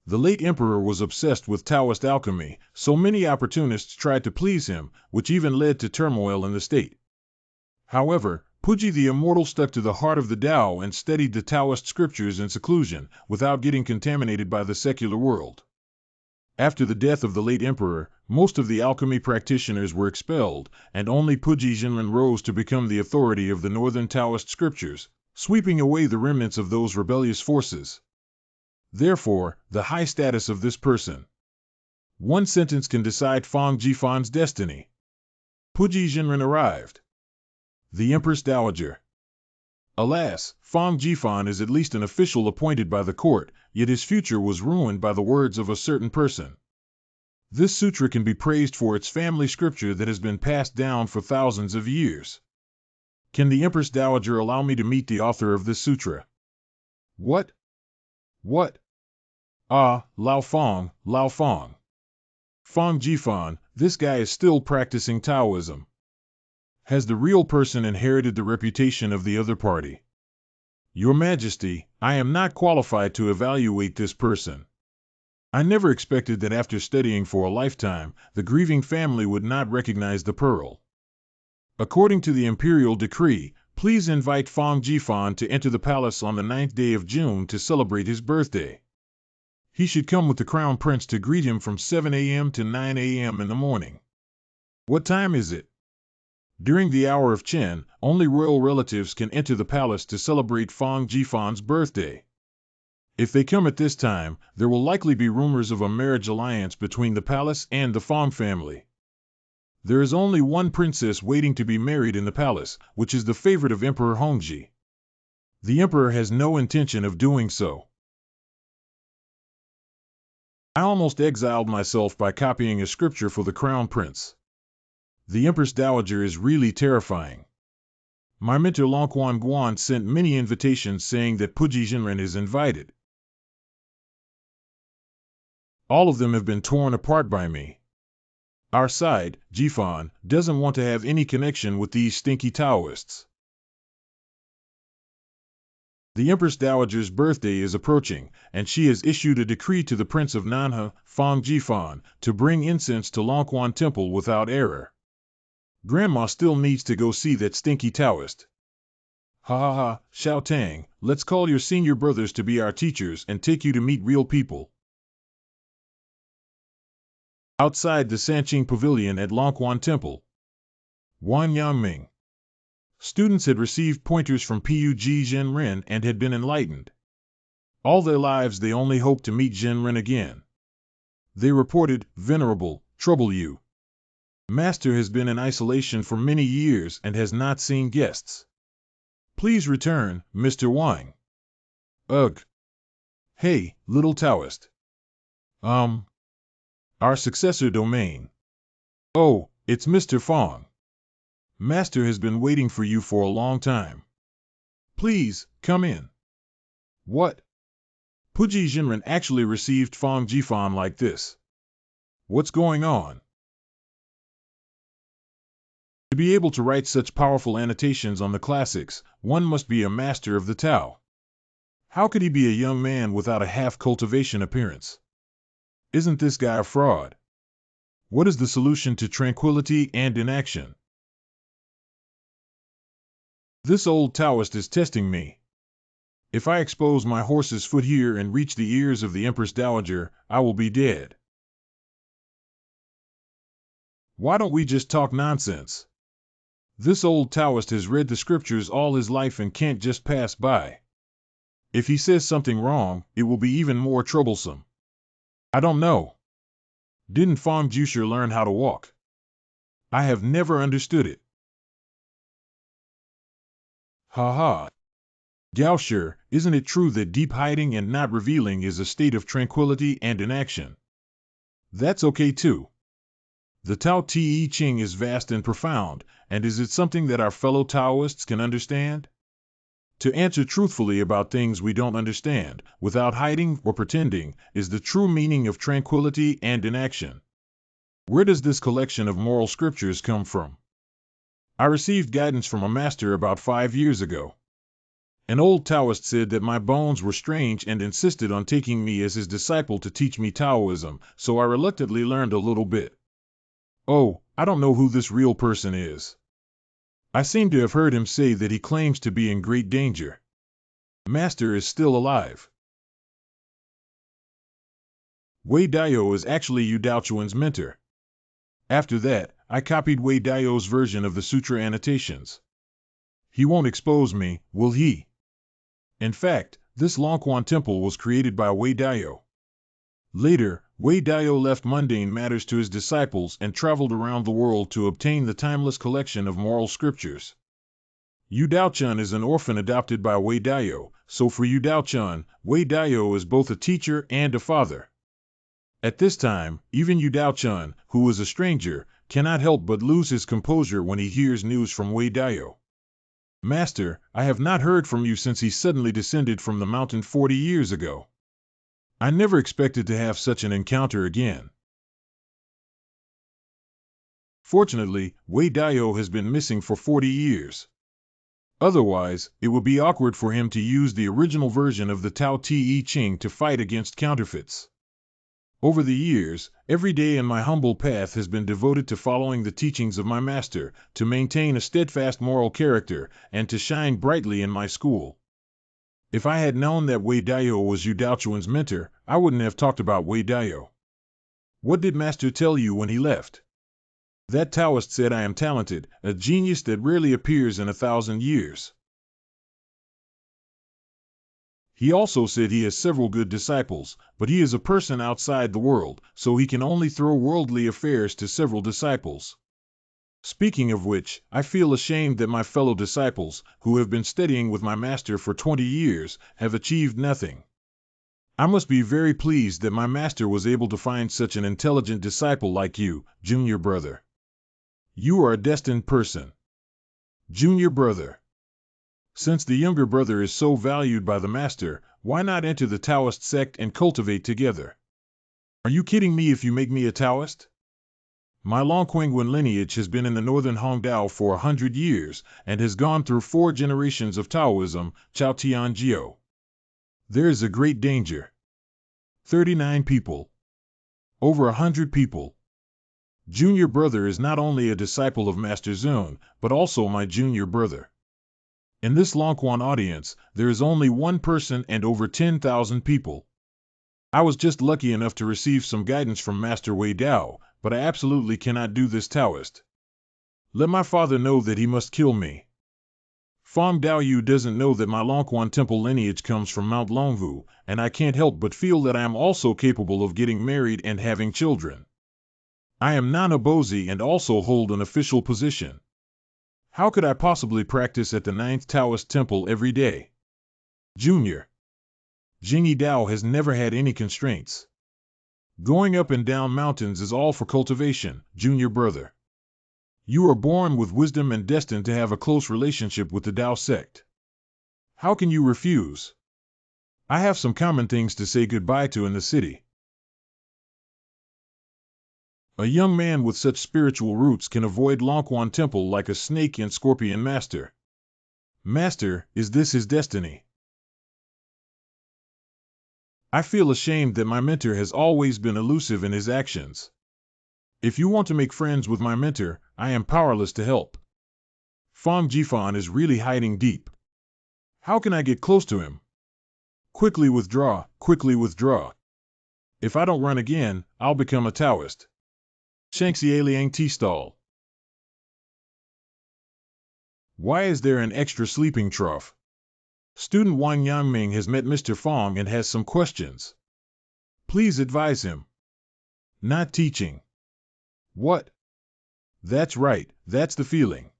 The late emperor was obsessed with Taoist alchemy, so many opportunists tried to please him, which even led to turmoil in the state. However, Puji the Immortal stuck to the heart of the Tao and studied the Taoist scriptures in seclusion, without getting contaminated by the secular world. After the death of the late emperor, most of the alchemy practitioners were expelled, and only Puji Jinren rose to become the authority of the northern Taoist scriptures, sweeping away the remnants of those rebellious forces. Therefore, the high status of this person. One sentence can decide Fang Jifan's destiny. Puji Jinren arrived. The Empress Dowager. Alas, Fang Jifan is at least an official appointed by the court, yet his future was ruined by the words of a certain person. This sutra can be praised for its family scripture that has been passed down for thousands of years. Can the Empress Dowager allow me to meet the author of this sutra? What? What? Ah, Lao Fang, Lao Fang. Fang Jifan, this guy is still practicing Taoism. Has the real person inherited the reputation of the other party? Your Majesty, I am not qualified to evaluate this person. I never expected that after studying for a lifetime, the grieving family would not recognize the pearl. According to the Imperial decree, please invite Fang Jifan to enter the palace on the 9th day of June to celebrate his birthday. He should come with the Crown Prince to greet him from 7 a.m. to 9 a.m. in the morning. What time is it? During the hour of Chen, only royal relatives can enter the palace to celebrate Fang Jifan's birthday. If they come at this time, there will likely be rumors of a marriage alliance between the palace and the Fang family. There is only one princess waiting to be married in the palace, which is the favorite of Emperor Hongji. The emperor has no intention of doing so. I almost exiled myself by copying a scripture for the crown prince. The Empress Dowager is really terrifying. My mentor Longquan Guan sent many invitations saying that Puji Jinren is invited. All of them have been torn apart by me. Our side, Jifan, doesn't want to have any connection with these stinky Taoists. The Empress Dowager's birthday is approaching, and she has issued a decree to the Prince of Manhwa, Fang Jifan, to bring incense to Longquan Temple without error. Grandma still needs to go see that stinky Taoist. Ha ha ha, Xiao Tang, let's call your senior brothers to be our teachers and take you to meet real people. Outside the Sanqing Pavilion at Longquan Temple. Wanyang Ming. Students had received pointers from Pug Zhenren and had been enlightened. All their lives they only hoped to meet Zhenren again. They reported, Venerable, trouble you. Master has been in isolation for many years and has not seen guests. Please return, Mr. Wang. Ugh. Hey, little Taoist. Our successor domain. Oh, it's Mr. Fang. Master has been waiting for you for a long time. Please, come in. What? Puji Jinren actually received Fang Jifan like this. What's going on? To be able to write such powerful annotations on the classics, one must be a master of the Tao. How could he be a young man without a half-cultivation appearance? Isn't this guy a fraud? What is the solution to tranquility and inaction? This old Taoist is testing me. If I expose my horse's foot here and reach the ears of the Empress Dowager, I will be dead. Why don't we just talk nonsense? This old Taoist has read the scriptures all his life and can't just pass by. If he says something wrong, it will be even more troublesome. I don't know. Didn't Fong Jusher learn how to walk? I have never understood it. Ha ha. Gaosher, isn't it true that deep hiding and not revealing is a state of tranquility and inaction? That's okay too. The Tao Te Ching is vast and profound, and is it something that our fellow Taoists can understand? To answer truthfully about things we don't understand, without hiding or pretending, is the true meaning of tranquility and inaction. Where does this collection of moral scriptures come from? I received guidance from a master about 5 years ago. An old Taoist said that my bones were strange and insisted on taking me as his disciple to teach me Taoism, so I reluctantly learned a little bit. Oh, I don't know who this real person is. I seem to have heard him say that he claims to be in great danger. Master is still alive. Wei Dao is actually Yu Daochuan's mentor. After that, I copied Wei Dao's version of the sutra annotations. He won't expose me, will he? In fact, this Longquan temple was created by Wei Dao. Later, Wei Dao left mundane matters to his disciples and traveled around the world to obtain the timeless collection of moral scriptures. Yu Daochun is an orphan adopted by Wei Dao, so for Yu Daochun, Wei Dao is both a teacher and a father. At this time, even Yu Daochun, who is a stranger, cannot help but lose his composure when he hears news from Wei Dao. Master, I have not heard from you since he suddenly descended from the mountain 40 years ago. I never expected to have such an encounter again. Fortunately, Wei Dao has been missing for 40 years. Otherwise, it would be awkward for him to use the original version of the Tao Te Ching to fight against counterfeits. Over the years, every day in my humble path has been devoted to following the teachings of my master, to maintain a steadfast moral character, and to shine brightly in my school. If I had known that Wei Dao was Yu Daochuan's mentor, I wouldn't have talked about Wei Dao. What did Master tell you when he left? That Taoist said I am talented, a genius that rarely appears in 1,000 years. He also said he has several good disciples, but he is a person outside the world, so he can only throw worldly affairs to several disciples. Speaking of which, I feel ashamed that my fellow disciples, who have been studying with my master for 20 years, have achieved nothing. I must be very pleased that my master was able to find such an intelligent disciple like you, junior brother. You are a destined person. Junior brother. Since the younger brother is so valued by the master, why not enter the Taoist sect and cultivate together? Are you kidding me if you make me a Taoist? My Longquanguan lineage has been in the northern Hongdao for 100 years, and has gone through 4 generations of Taoism, Chao Tian Jiao. There is a great danger. 39 people. Over 100 people. Junior brother is not only a disciple of Master Zun, but also my junior brother. In this Longquan audience, there is only one person and over 10,000 people. I was just lucky enough to receive some guidance from Master Wei Dao, but I absolutely cannot do this Taoist. Let my father know that he must kill me. Fong Daoyu doesn't know that my Longquan temple lineage comes from Mount Longhu, and I can't help but feel that I am also capable of getting married and having children. I am non-Abozi and also hold an official position. How could I possibly practice at the 9th Taoist temple every day? Junior. Jingyi Dao has never had any constraints. Going up and down mountains is all for cultivation, junior brother. You are born with wisdom and destined to have a close relationship with the Dao sect. How can you refuse? I have some common things to say goodbye to in the city. A young man with such spiritual roots can avoid Longquan Temple like a snake and scorpion master. Master, is this his destiny? I feel ashamed that my mentor has always been elusive in his actions. If you want to make friends with my mentor, I am powerless to help. Fong Jifan is really hiding deep. How can I get close to him? Quickly withdraw, quickly withdraw. If I don't run again, I'll become a Taoist. Shangxie Liang Tea Stall. Why is there an extra sleeping trough? Student Wang Yangming has met Mr. Fong and has some questions. Please advise him. Not teaching. What? That's right, that's the feeling.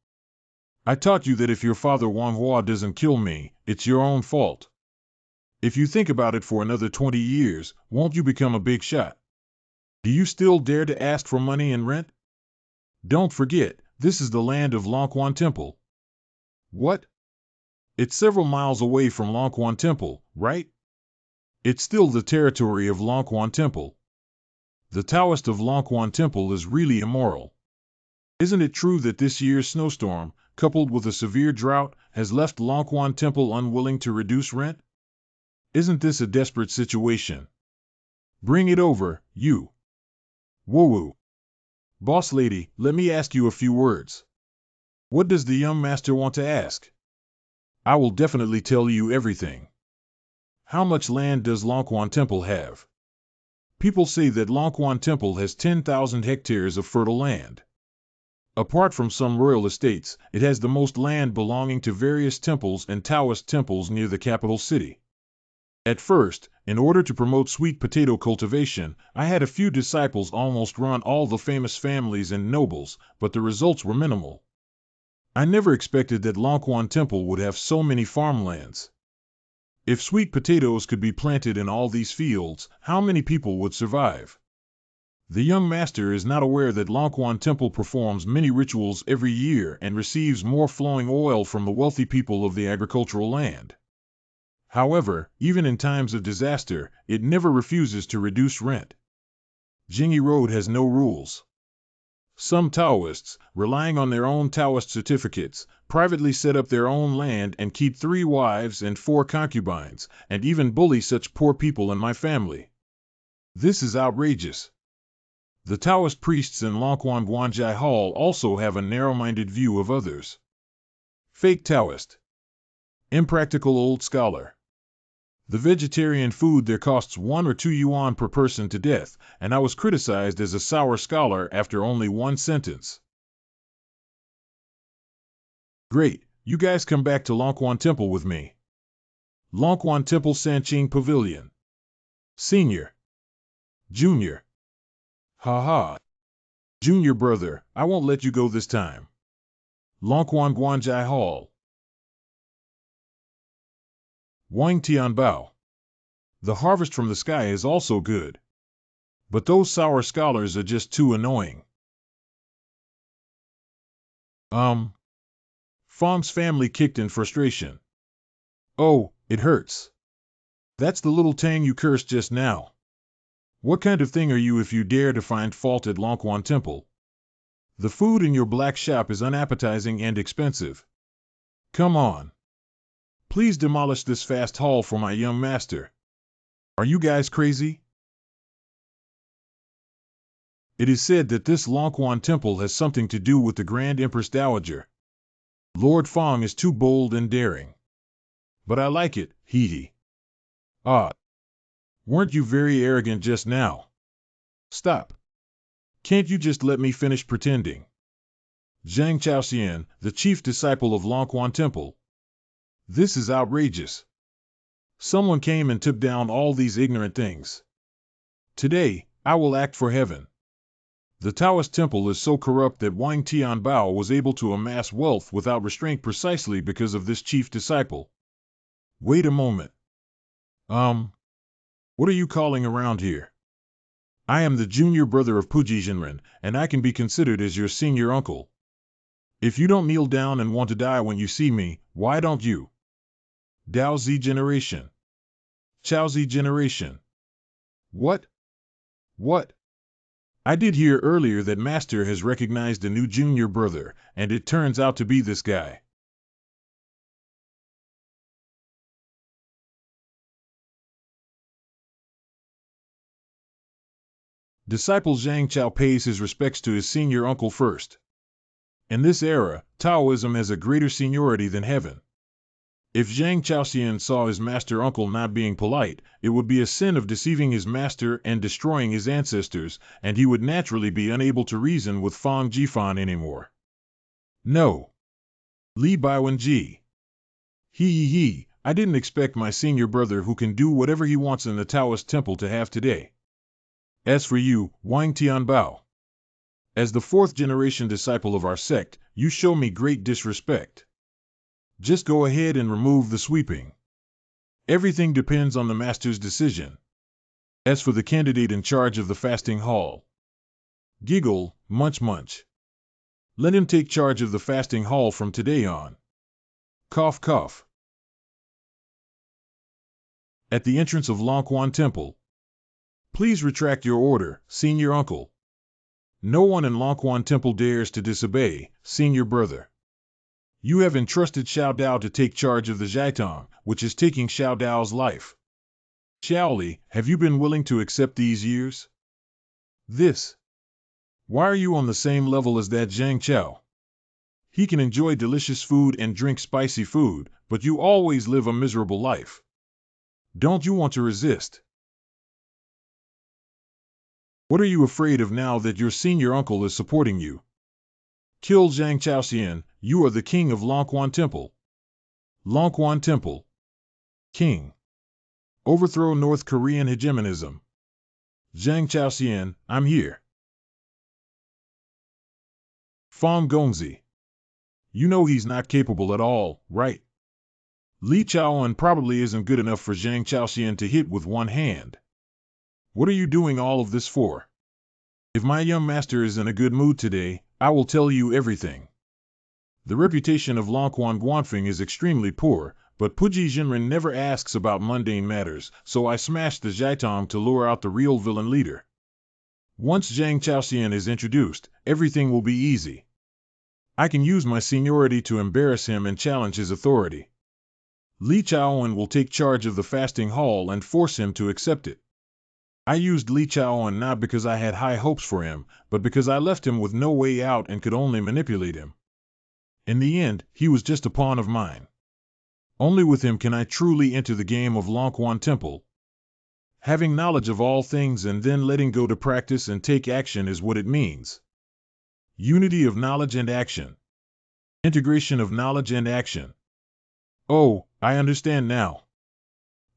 I taught you that if your father Manhua doesn't kill me, it's your own fault. If you think about it for another 20 years, won't you become a big shot? Do you still dare to ask for money and rent? Don't forget, this is the land of Longquan Temple. What? It's several miles away from Longquan Temple, right? It's still the territory of Longquan Temple. The Taoist of Longquan Temple is really immoral. Isn't it true that this year's snowstorm, coupled with a severe drought, has left Longquan Temple unwilling to reduce rent? Isn't this a desperate situation? Bring it over, you. Woo-woo. Boss lady, let me ask you a few words. What does the young master want to ask? I will definitely tell you everything. How much land does Longquan Temple have? People say that Longquan Temple has 10,000 hectares of fertile land. Apart from some royal estates, it has the most land belonging to various temples and Taoist temples near the capital city. At first, in order to promote sweet potato cultivation, I had a few disciples almost run all the famous families and nobles, but the results were minimal. I never expected that Longquan Temple would have so many farmlands. If sweet potatoes could be planted in all these fields, how many people would survive? The young master is not aware that Longquan Temple performs many rituals every year and receives more flowing oil from the wealthy people of the agricultural land. However, even in times of disaster, it never refuses to reduce rent. Jingyi Road has no rules. Some Taoists, relying on their own Taoist certificates, privately set up their own land and keep 3 wives and 4 concubines, and even bully such poor people in my family. This is outrageous. The Taoist priests in Longquan Guanjai Hall also have a narrow-minded view of others. Fake Taoist. Impractical old scholar. The vegetarian food there costs 1 or 2 yuan per person to death, and I was criticized as a sour scholar after only 1 sentence. Great, you guys come back to Longquan Temple with me. Longquan Temple Sanqing Pavilion. Senior. Junior. Ha. Junior brother, I won't let you go this time. Longquan Guanjai Hall. Wang Tianbao. The harvest from the sky is also good. But those sour scholars are just too annoying. Fong's family kicked in frustration. Oh, it hurts. That's the little tang you cursed just now. What kind of thing are you if you dare to find fault at Longquan Temple? The food in your black shop is unappetizing and expensive. Come on. Please demolish this fast hall for my young master. Are you guys crazy? It is said that this Longquan Temple has something to do with the Grand Empress Dowager. Lord Fong is too bold and daring. But I like it, hee. Weren't you very arrogant just now? Stop. Can't you just let me finish pretending? Zhang Chaoxian, the chief disciple of Longquan Temple. This is outrageous. Someone came and took down all these ignorant things. Today, I will act for heaven. The Taoist temple is so corrupt that Wang Tianbao was able to amass wealth without restraint precisely because of this chief disciple. Wait a moment. What are you calling around here? I am the junior brother of Puji Jinren, and I can be considered as your senior uncle. If you don't kneel down and want to die when you see me, why don't you? Daozi generation. Chaozi generation. What? I did hear earlier that Master has recognized a new junior brother, and it turns out to be this guy. Disciple Zhang Chao pays his respects to his senior uncle first. In this era, Taoism has a greater seniority than heaven. If Zhang Chaoxian saw his master uncle not being polite, it would be a sin of deceiving his master and destroying his ancestors, and he would naturally be unable to reason with Fang Jifan anymore. No. Li Baiwenji. He, I didn't expect my senior brother who can do whatever he wants in the Taoist temple to have today. As for you, Wang Tianbao, as the fourth-generation disciple of our sect, you show me great disrespect. Just go ahead and remove the sweeping. Everything depends on the master's decision. As for the candidate in charge of the fasting hall, giggle, munch. Let him take charge of the fasting hall from today on. Cough, cough. At the entrance of Longquan Temple, please retract your order, senior uncle. No one in Longquan Temple dares to disobey, senior brother. You have entrusted Xiao Dao to take charge of the Zhaitong, which is taking Xiao Dao's life. Xiaoli, have you been willing to accept these years? This. Why are you on the same level as that Zhang Chao? He can enjoy delicious food and drink spicy food, but you always live a miserable life. Don't you want to resist? What are you afraid of now that your senior uncle is supporting you? Kill Zhang Chaoxian, you are the king of Longquan Temple. Longquan Temple. King. Overthrow North Korean hegemonism. Zhang Chaoxian, I'm here. Fang Gongzi. You know he's not capable at all, right? Li Chaoan probably isn't good enough for Zhang Chaoxian to hit with one hand. What are you doing all of this for? If my young master is in a good mood today, I will tell you everything. The reputation of Longquan Guanfeng is extremely poor, but Puji Jinren never asks about mundane matters, so I smashed the Zhaitong to lure out the real villain leader. Once Zhang Chaoxian is introduced, everything will be easy. I can use my seniority to embarrass him and challenge his authority. Li Chaoan will take charge of the fasting hall and force him to accept it. I used Li Chaoan not because I had high hopes for him, but because I left him with no way out and could only manipulate him. In the end, he was just a pawn of mine. Only with him can I truly enter the game of Longquan Temple. Having knowledge of all things and then letting go to practice and take action is what it means. Unity of knowledge and action. Integration of knowledge and action. Oh, I understand now.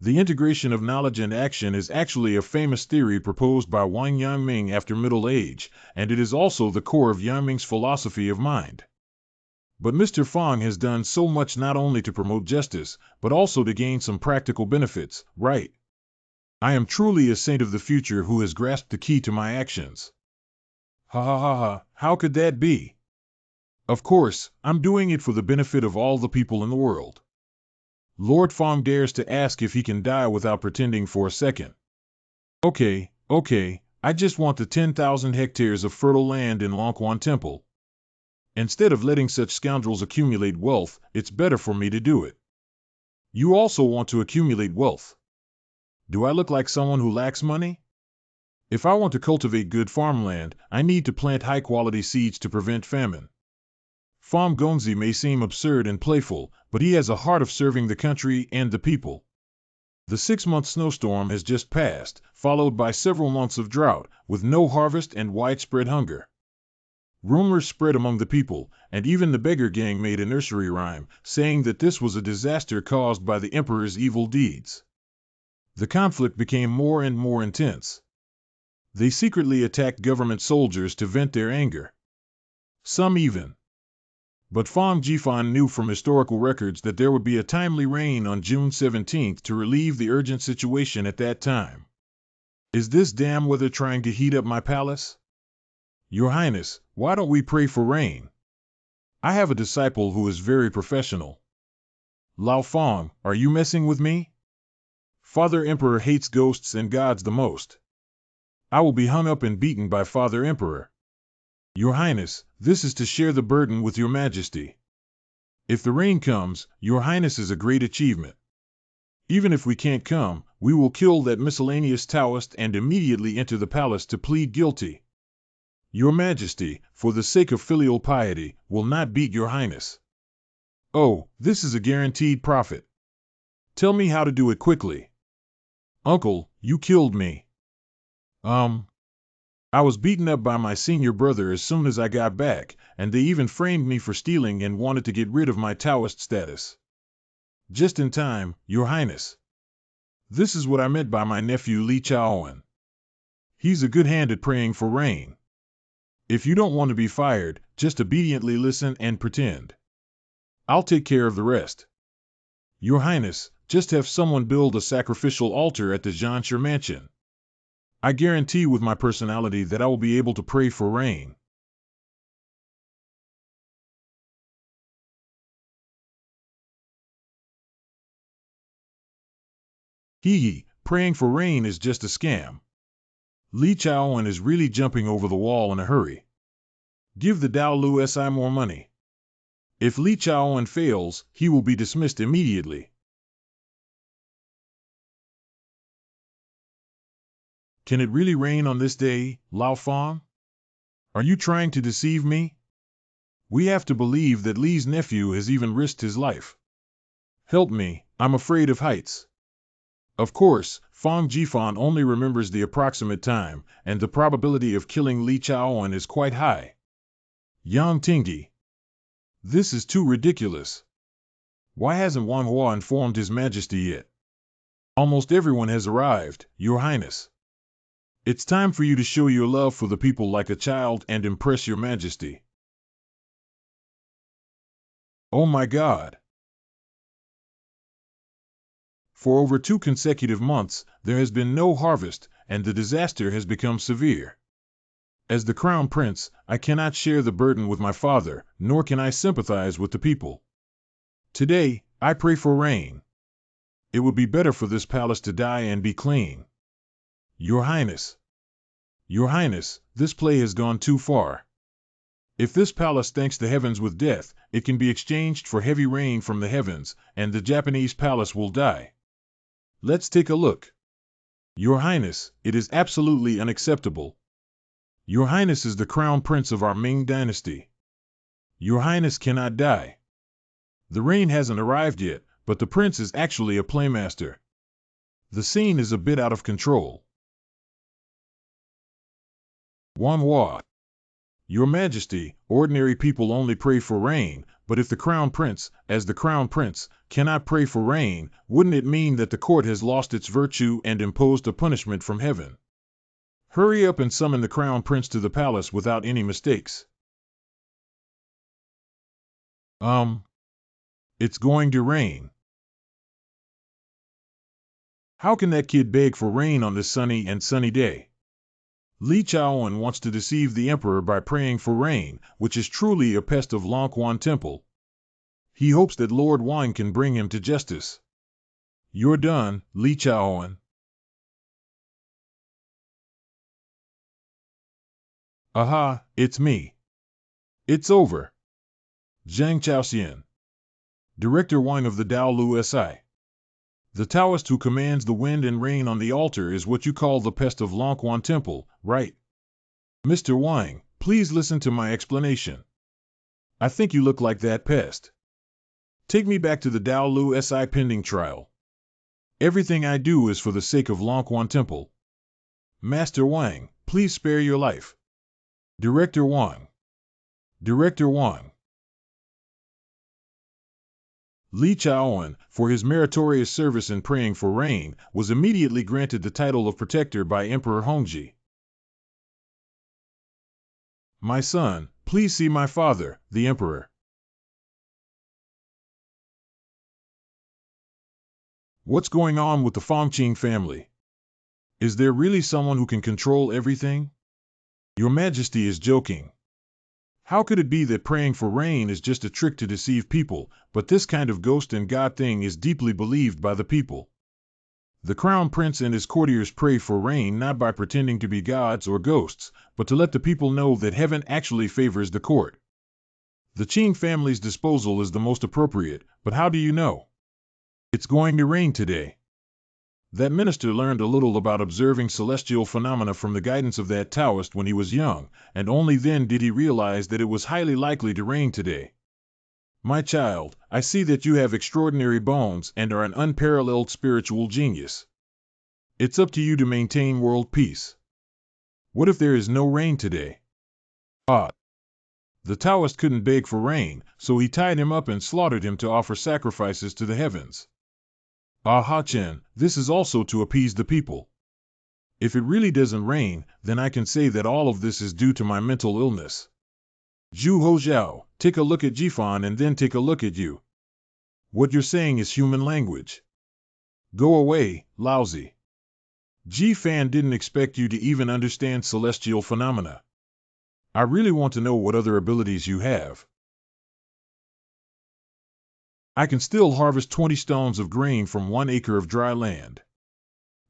The integration of knowledge and action is actually a famous theory proposed by Wang Yangming after middle age, and it is also the core of Yangming's philosophy of mind. But Mr. Fang has done so much not only to promote justice, but also to gain some practical benefits, right? I am truly a saint of the future who has grasped the key to my actions. How could that be? Of course, I'm doing it for the benefit of all the people in the world. Lord Fang dares to ask if he can die without pretending for a second. Okay, I just want the 10,000 hectares of fertile land in Longquan Temple. Instead of letting such scoundrels accumulate wealth, it's better for me to do it. You also want to accumulate wealth. Do I look like someone who lacks money? If I want to cultivate good farmland, I need to plant high-quality seeds to prevent famine. Fang Gongzi may seem absurd and playful, but he has a heart of serving the country and the people. The 6-month snowstorm has just passed, followed by several months of drought, with no harvest and widespread hunger. Rumors spread among the people, and even the beggar gang made a nursery rhyme, saying that this was a disaster caused by the emperor's evil deeds. The conflict became more and more intense. They secretly attacked government soldiers to vent their anger. Some even. But Fang Jifan knew from historical records that there would be a timely rain on June 17th to relieve the urgent situation at that time. Is this damn weather trying to heat up my palace? Your Highness, why don't we pray for rain? I have a disciple who is very professional. Lao Fang, are you messing with me? Father Emperor hates ghosts and gods the most. I will be hung up and beaten by Father Emperor. Your Highness, this is to share the burden with your Majesty. If the rain comes, Your Highness is a great achievement. Even if we can't come, we will kill that miscellaneous Taoist and immediately enter the palace to plead guilty. Your Majesty, for the sake of filial piety, will not beat Your Highness. Oh, this is a guaranteed profit. Tell me how to do it quickly. Uncle, you killed me. I was beaten up by my senior brother as soon as I got back, and they even framed me for stealing and wanted to get rid of my Taoist status. Just in time, Your Highness. This is what I meant by my nephew Li Chaoan. He's a good hand at praying for rain. If you don't want to be fired, just obediently listen and pretend. I'll take care of the rest. Your Highness, just have someone build a sacrificial altar at the Zhansher mansion. I guarantee with my personality that I will be able to pray for rain. Praying for rain is just a scam. Li Chaoan is really jumping over the wall in a hurry. Give the Dao Lu Si more money. If Li Chaoan fails, he will be dismissed immediately. Can it really rain on this day, Lao Fang? Are you trying to deceive me? We have to believe that Li's nephew has even risked his life. Help me, I'm afraid of heights. Of course, Fang Jifan only remembers the approximate time, and the probability of killing Li Chaoan is quite high. Yang Tingdi. This is too ridiculous. Why hasn't Manhua informed His Majesty yet? Almost everyone has arrived, Your Highness. It's time for you to show your love for the people like a child and impress Your Majesty. Oh my God! For over 2 consecutive months, there has been no harvest, and the disaster has become severe. As the Crown Prince, I cannot share the burden with my father, nor can I sympathize with the people. Today, I pray for rain. It would be better for this palace to die and be clean. Your Highness. Your Highness, this play has gone too far. If this palace thanks the heavens with death, it can be exchanged for heavy rain from the heavens, and the Japanese palace will die. Let's take a look. Your Highness, it is absolutely unacceptable. Your Highness is the Crown Prince of our Ming Dynasty. Your Highness cannot die. The rain hasn't arrived yet, but the prince is actually a playmaster. The scene is a bit out of control. Manhwa. Your Majesty, ordinary people only pray for rain, but if the Crown Prince, as the Crown Prince, cannot pray for rain, wouldn't it mean that the court has lost its virtue and imposed a punishment from heaven? Hurry up and summon the Crown Prince to the palace without any mistakes. It's going to rain. How can that kid beg for rain on this sunny day? Li Chaoan wants to deceive the emperor by praying for rain, which is truly a pest of Longquan Temple. He hopes that Lord Wang can bring him to justice. You're done, Li Chaoan. Aha, it's me. It's over. Zhang Chaoxian. Director Wang of the Dao Lu Si. The Taoist who commands the wind and rain on the altar is what you call the pest of Longquan Temple, right? Mr. Wang, please listen to my explanation. I think you look like that pest. Take me back to the Dao Lu Si pending trial. Everything I do is for the sake of Longquan Temple. Master Wang, please spare your life. Director Wang. Director Wang. Li Chaoan, for his meritorious service in praying for rain, was immediately granted the title of protector by Emperor Hongji. My son, please see my father, the emperor. What's going on with the Fangqing family? Is there really someone who can control everything? Your Majesty is joking. How could it be that praying for rain is just a trick to deceive people, but this kind of ghost and god thing is deeply believed by the people? The crown prince and his courtiers pray for rain not by pretending to be gods or ghosts, but to let the people know that heaven actually favors the court. The Qing family's disposal is the most appropriate, but how do you know? It's going to rain today. That minister learned a little about observing celestial phenomena from the guidance of that Taoist when he was young, and only then did he realize that it was highly likely to rain today. My child, I see that you have extraordinary bones and are an unparalleled spiritual genius. It's up to you to maintain world peace. What if there is no rain today? Ah! The Taoist couldn't beg for rain, so he tied him up and slaughtered him to offer sacrifices to the heavens. Ah Chen, this is also to appease the people. If it really doesn't rain, then I can say that all of this is due to my mental illness. Zhu Houjiao, take a look at Jifan and then take a look at you. What you're saying is human language. Go away, lousy. Jifan didn't expect you to even understand celestial phenomena. I really want to know what other abilities you have. I can still harvest 20 stones of grain from 1 acre of dry land.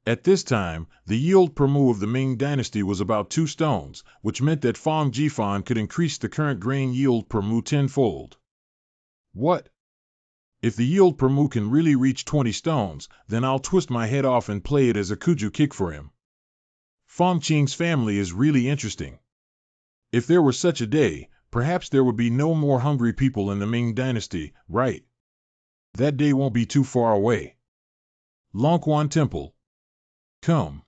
At this time, the yield per mu of the Ming Dynasty was about 2 stones, which meant that Fong Jifan could increase the current grain yield per mu tenfold. What? If the yield per mu can really reach 20 stones, then I'll twist my head off and play it as a kuju kick for him. Fong Qing's family is really interesting. If there were such a day, perhaps there would be no more hungry people in the Ming Dynasty, right? That day won't be too far away. Longquan Temple. Come.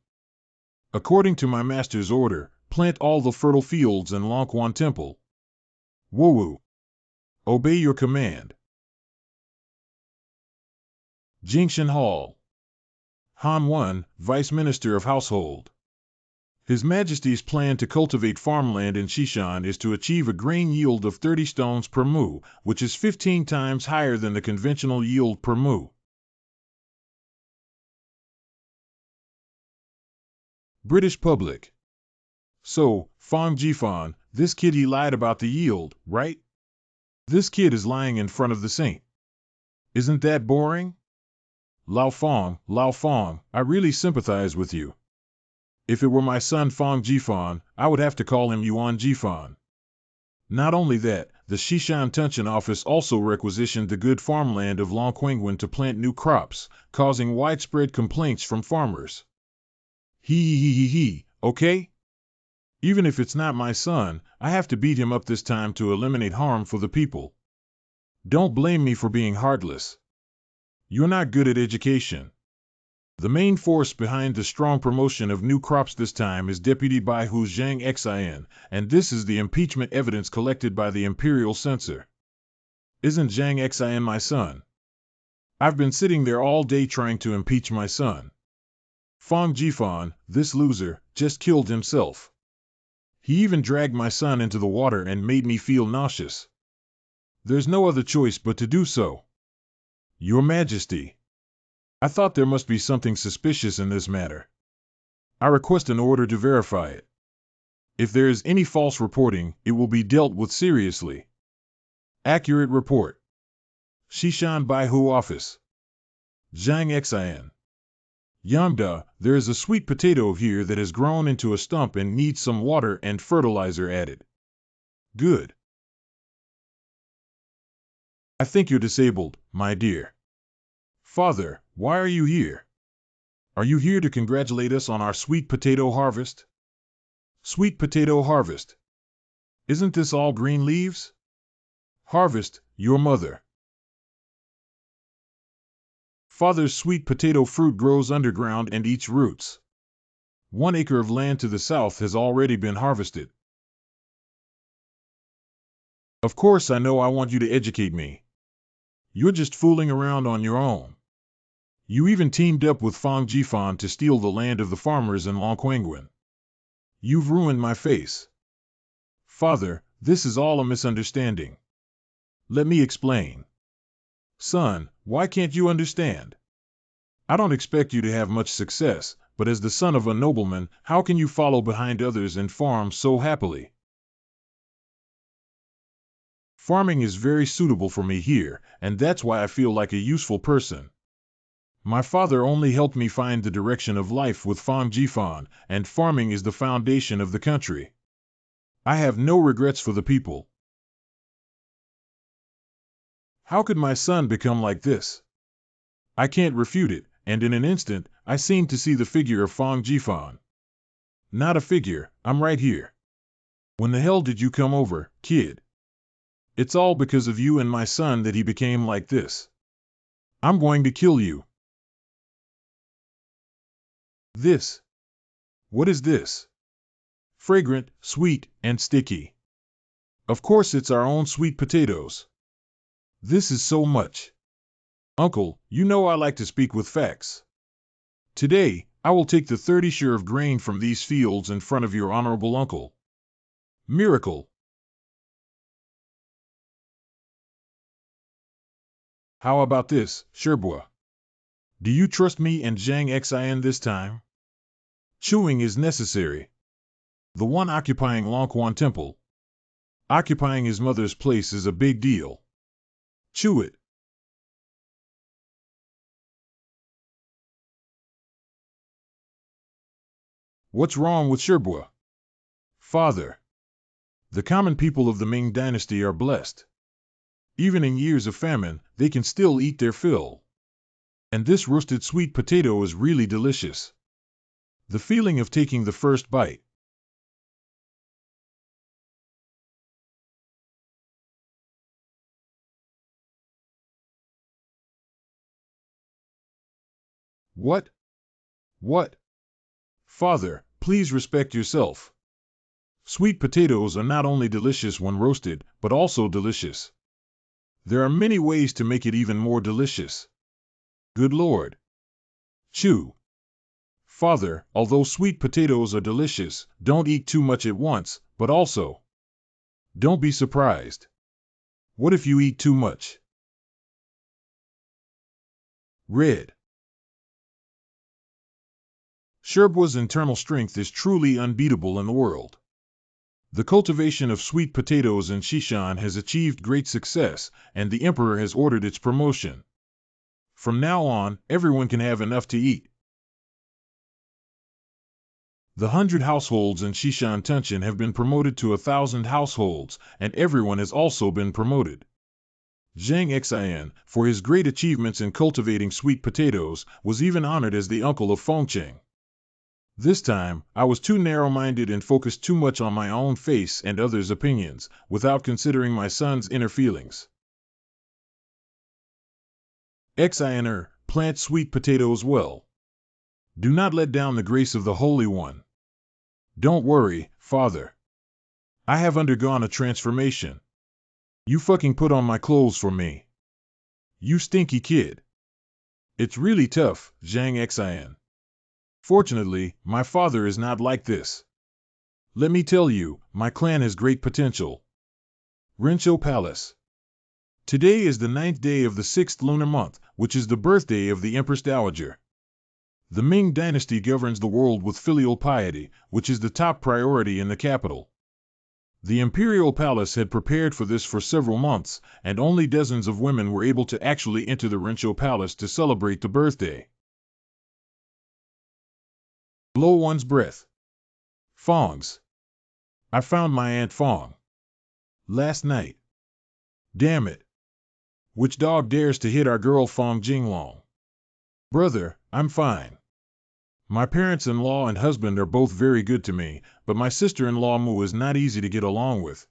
According to my master's order, plant all the fertile fields in Longquan Temple. Woo-woo. Obey your command. Jingshan Hall. Han 1, Vice Minister of Household. His Majesty's plan to cultivate farmland in Xishan is to achieve a grain yield of 30 stones per mu, which is 15 times higher than the conventional yield per mu. British public. So, Fong Jifan, this kid he lied about the yield, right? This kid is lying in front of the saint. Isn't that boring? Lao Fong, I really sympathize with you. If it were my son Fong Jifan, I would have to call him Yuan Jifan. Not only that, the Xishan Tunchen office also requisitioned the good farmland of Longquengwen to plant new crops, causing widespread complaints from farmers. Okay? Even if it's not my son, I have to beat him up this time to eliminate harm for the people. Don't blame me for being heartless. You're not good at education. The main force behind the strong promotion of new crops this time is Deputy Baihu Zhang Xin, and this is the impeachment evidence collected by the Imperial censor. Isn't Zhang Xin my son? I've been sitting there all day trying to impeach my son. Fong Jifan, this loser, just killed himself. He even dragged my son into the water and made me feel nauseous. There's no other choice but to do so. Your Majesty. I thought there must be something suspicious in this matter. I request an order to verify it. If there is any false reporting, it will be dealt with seriously. Accurate report. Xishan Baihu Office. Zhang Xin. Yamda, there is a sweet potato here that has grown into a stump and needs some water and fertilizer added. Good. I think you're disabled, my dear. Father, why are you here? Are you here to congratulate us on our sweet potato harvest? Sweet potato harvest. Isn't this all green leaves? Harvest, your mother. Father's sweet potato fruit grows underground and eats roots. 1 acre of land to the south has already been harvested. Of course I know I want you to educate me. You're just fooling around on your own. You even teamed up with Fong Jifan to steal the land of the farmers in Longquengwen. You've ruined my face. Father, this is all a misunderstanding. Let me explain. Son, why can't you understand? I don't expect you to have much success, but as the son of a nobleman, how can you follow behind others and farm so happily? Farming is very suitable for me here, and that's why I feel like a useful person. My father only helped me find the direction of life with Hongji, and farming is the foundation of the country. I have no regrets for the people. How could my son become like this? I can't refute it, and in an instant, I seemed to see the figure of Hongji. Not a figure, I'm right here. When the hell did you come over, kid? It's all because of you and my son that he became like this. I'm going to kill you. This. What is this? Fragrant, sweet, and sticky. Of course it's our own sweet potatoes. This is so much. Uncle, you know I like to speak with facts. Today, I will take the 30 share of grain from these fields in front of your honorable uncle. Miracle. How about this, Sherbois? Do you trust me and Zhang Xin this time? Chewing is necessary. The one occupying Longquan Temple. Occupying his mother's place is a big deal. Chew it. What's wrong with Sherbois? Father. The common people of the Ming Dynasty are blessed. Even in years of famine, they can still eat their fill. And this roasted sweet potato is really delicious. The feeling of taking the first bite. What? What? Father, please respect yourself. Sweet potatoes are not only delicious when roasted, but also delicious. There are many ways to make it even more delicious. Good Lord. Chew. Father, although sweet potatoes are delicious, don't eat too much at once, but also, don't be surprised. What if you eat too much? Red. Sherbois' internal strength is truly unbeatable in the world. The cultivation of sweet potatoes in Shishan has achieved great success, and the Emperor has ordered its promotion. From now on, everyone can have enough to eat. The 100 households in Shishan Tunshan have been promoted to 1,000 households, and everyone has also been promoted. Zhang Xin, for his great achievements in cultivating sweet potatoes, was even honored as the uncle of Fengcheng. This time, I was too narrow-minded and focused too much on my own face and others' opinions, without considering my son's inner feelings. Xiner, plant sweet potatoes well. Do not let down the grace of the Holy One. Don't worry, Father. I have undergone a transformation. You fucking put on my clothes for me. You stinky kid. It's really tough, Zhang Xin. Fortunately, my father is not like this. Let me tell you, my clan has great potential. Rincho Palace. Today is the 9th day of the 6th lunar month, which is the birthday of the Empress Dowager. The Ming Dynasty governs the world with filial piety, which is the top priority in the capital. The Imperial Palace had prepared for this for several months, and only dozens of women were able to actually enter the Rincho Palace to celebrate the birthday. Blow one's breath. Fongs. I found my Aunt Fong. Last night. Damn it. Which dog dares to hit our girl Fong Jinglong? Brother, I'm fine. My parents-in-law and husband are both very good to me, but my sister-in-law Mu is not easy to get along with.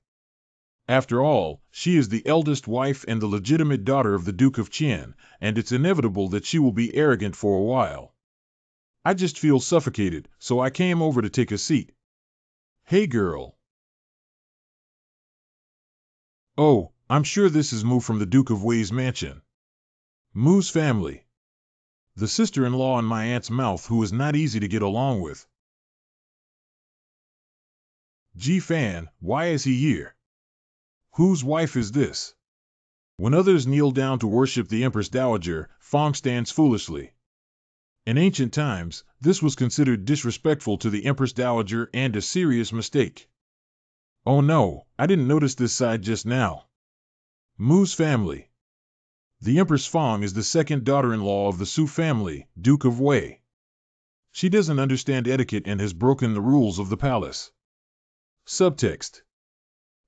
After all, she is the eldest wife and the legitimate daughter of the Duke of Qian, and it's inevitable that she will be arrogant for a while. I just feel suffocated, so I came over to take a seat. Hey girl. Oh, I'm sure this is Mu from the Duke of Wei's mansion. Mu's family. The sister-in-law in my aunt's mouth who is not easy to get along with. Fan, why is he here? Whose wife is this? When others kneel down to worship the Empress Dowager, Fong stands foolishly. In ancient times, this was considered disrespectful to the Empress Dowager and a serious mistake. Oh no, I didn't notice this side just now. Mu's family. The Empress Fong is the second daughter-in-law of the Su family, Duke of Wei. She doesn't understand etiquette and has broken the rules of the palace. Subtext.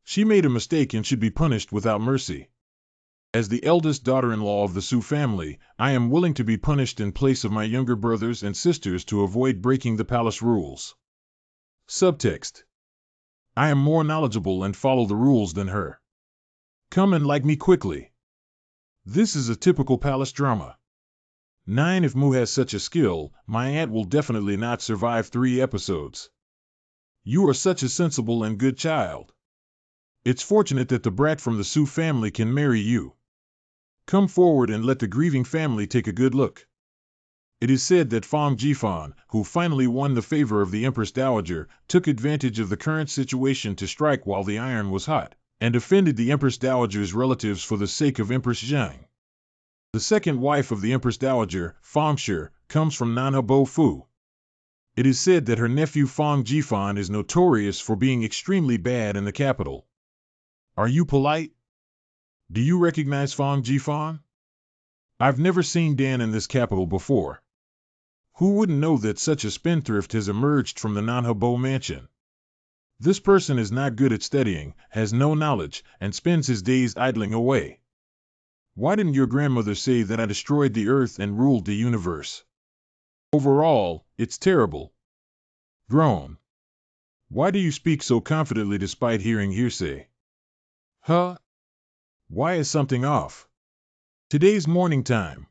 She made a mistake and should be punished without mercy. As the eldest daughter-in-law of the Su family, I am willing to be punished in place of my younger brothers and sisters to avoid breaking the palace rules. Subtext. I am more knowledgeable and follow the rules than her. Come and like me quickly. This is a typical palace drama. 9. If Mu has such a skill, my aunt will definitely not survive 3 episodes. You are such a sensible and good child. It's fortunate that the brat from the Su family can marry you. Come forward and let the grieving family take a good look. It is said that Fong Jifan, who finally won the favor of the Empress Dowager, took advantage of the current situation to strike while the iron was hot, and offended the Empress Dowager's relatives for the sake of Empress Zhang. The second wife of the Empress Dowager, Fong Shi, comes from Nanhua Fu. It is said that her nephew Fong Jifan is notorious for being extremely bad in the capital. Are you polite? Do you recognize Fong Jifan? I've never seen Dan in this capital before. Who wouldn't know that such a spendthrift has emerged from the Nanhua mansion? This person is not good at studying, has no knowledge, and spends his days idling away. Why didn't your grandmother say that I destroyed the earth and ruled the universe? Overall, it's terrible. Groan. Why do you speak so confidently despite hearing hearsay? Huh? Why is something off? Today's morning time.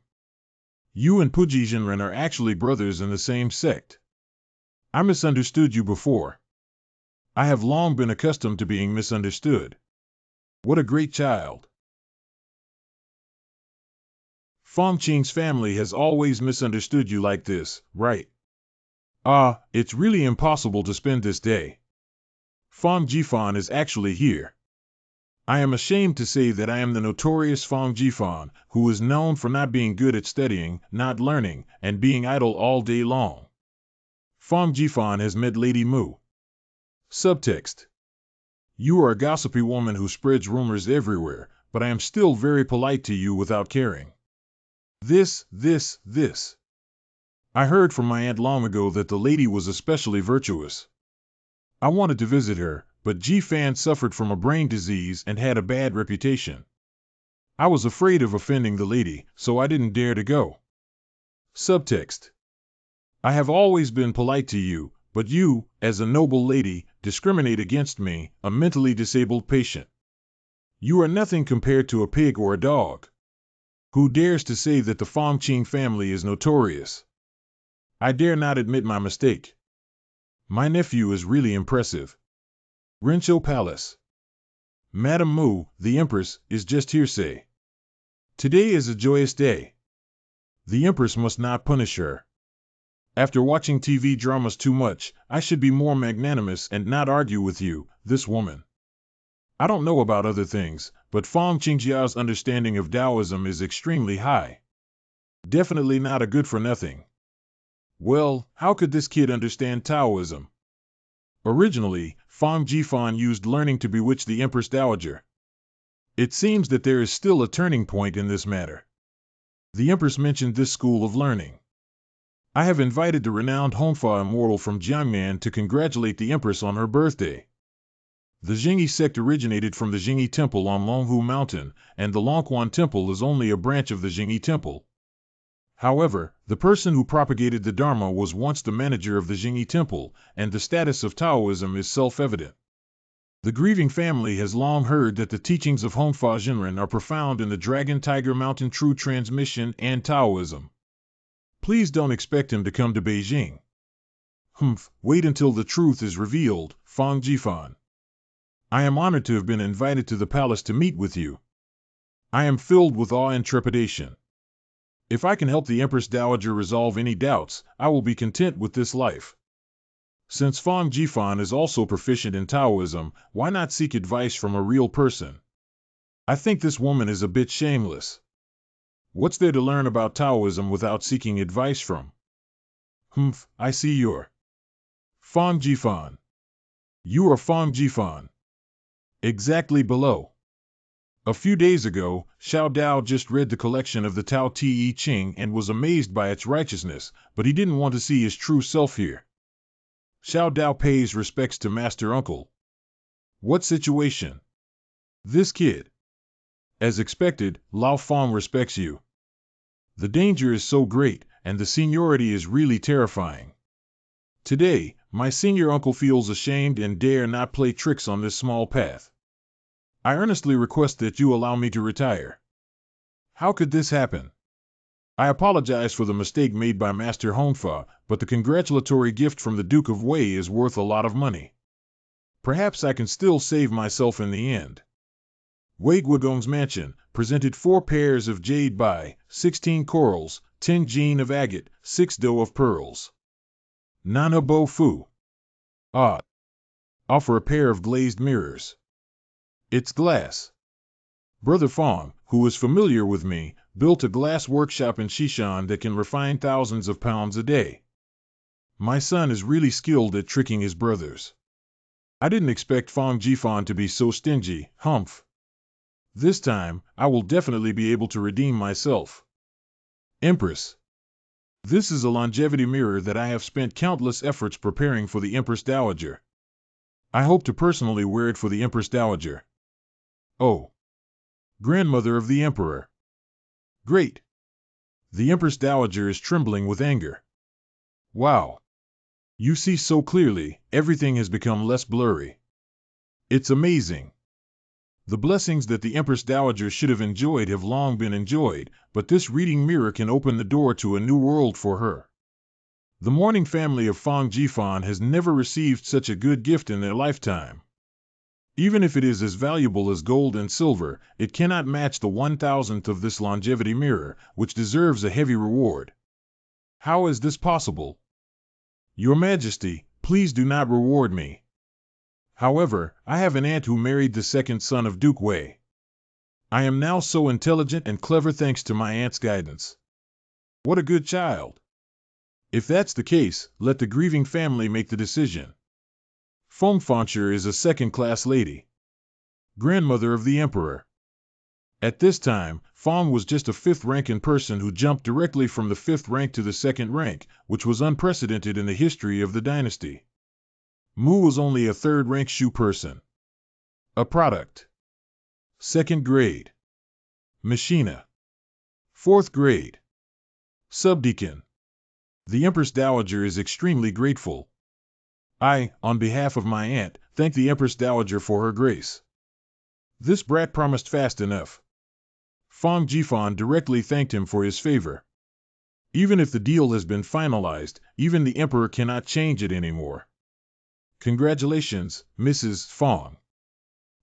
You and Puji Jinren are actually brothers in the same sect. I misunderstood you before. I have long been accustomed to being misunderstood. What a great child. Fong Qing's family has always misunderstood you like this, right? It's really impossible to spend this day. Fong Jifan is actually here. I am ashamed to say that I am the notorious Fong Jifan, who is known for not being good at studying, not learning, and being idle all day long. Fong Jifan has met Lady Mu. Subtext. You are a gossipy woman who spreads rumors everywhere, but I am still very polite to you without caring. This. I heard from my aunt long ago that the lady was especially virtuous. I wanted to visit her, but Ji-Fan suffered from a brain disease and had a bad reputation. I was afraid of offending the lady, so I didn't dare to go. Subtext. I have always been polite to you, but you, as a noble lady, discriminate against me, a mentally disabled patient. You are nothing compared to a pig or a dog. Who dares to say that the Fong Qing family is notorious? I dare not admit my mistake. My nephew is really impressive. Rincho Palace. Madame Mu, the Empress, is just hearsay. Today is a joyous day. The Empress must not punish her. After watching TV dramas too much, I should be more magnanimous and not argue with you, this woman. I don't know about other things, but Fong Qingjiao's understanding of Taoism is extremely high. Definitely not a good-for-nothing. Well, how could this kid understand Taoism? Originally, Fong Jifan used learning to bewitch the Empress Dowager. It seems that there is still a turning point in this matter. The Empress mentioned this school of learning. I have invited the renowned Hongfa immortal from Jiangnan to congratulate the Empress on her birthday. The Jingyi sect originated from the Jingyi Temple on Longhu Mountain, and the Longquan Temple is only a branch of the Jingyi Temple. However, the person who propagated the Dharma was once the manager of the Jingyi Temple, and the status of Taoism is self-evident. The grieving family has long heard that the teachings of Hongfa Jinren are profound in the Dragon Tiger Mountain True Transmission and Taoism. Please don't expect him to come to Beijing. Wait until the truth is revealed, Fong Jifan. I am honored to have been invited to the palace to meet with you. I am filled with awe and trepidation. If I can help the Empress Dowager resolve any doubts, I will be content with this life. Since Fong Jifan is also proficient in Taoism, why not seek advice from a real person? I think this woman is a bit shameless. What's there to learn about Taoism without seeking advice from? I see you're Fong Jifan. You are Fong Jifan. Exactly below. A few days ago, Xiao Dao just read the collection of the Tao Te Ching and was amazed by its righteousness, but he didn't want to see his true self here. Xiao Dao pays respects to Master Uncle. What situation? This kid. As expected, Lao Fong respects you. The danger is so great, and the seniority is really terrifying. Today, my senior uncle feels ashamed and dare not play tricks on this small path. I earnestly request that you allow me to retire. How could this happen? I apologize for the mistake made by Master Hongfa, but the congratulatory gift from the Duke of Wei is worth a lot of money. Perhaps I can still save myself in the end. Wei Guodong's mansion presented 4 pairs of jade bai, 16 corals, 10 jean of agate, 6 dough of pearls. Nana Bo Fu. Offer a pair of glazed mirrors. It's glass. Brother Fong, who is familiar with me, built a glass workshop in Shishan that can refine thousands of pounds a day. My son is really skilled at tricking his brothers. I didn't expect Fong Jifan to be so stingy, humph. This time, I will definitely be able to redeem myself. Empress. This is a longevity mirror that I have spent countless efforts preparing for the Empress Dowager. I hope to personally wear it for the Empress Dowager. Oh. Grandmother of the Emperor. Great. The Empress Dowager is trembling with anger. Wow. You see so clearly, everything has become less blurry. It's amazing. The blessings that the Empress Dowager should have enjoyed have long been enjoyed, but this reading mirror can open the door to a new world for her. The mourning family of Fong Jifan has never received such a good gift in their lifetime. Even if it is as valuable as gold and silver, it cannot match the 1,000th of this longevity mirror, which deserves a heavy reward. How is this possible? Your Majesty, please do not reward me. However, I have an aunt who married the second son of Duke Wei. I am now so intelligent and clever thanks to my aunt's guidance. What a good child. If that's the case, let the grieving family make the decision. Feng Fancher is a second-class lady. Grandmother of the Emperor. At this time, Fong was just a 5th rank in person who jumped directly from the 5th rank to the 2nd rank, which was unprecedented in the history of the dynasty. Mu was only a 3rd rank Shu person. A product. 2nd grade. Machina. 4th grade. Subdeacon. The Empress Dowager is extremely grateful. I, on behalf of my aunt, thank the Empress Dowager for her grace. This brat promised fast enough. Fong Jifan directly thanked him for his favor. Even if the deal has been finalized, even the Emperor cannot change it anymore. Congratulations, Mrs. Fong.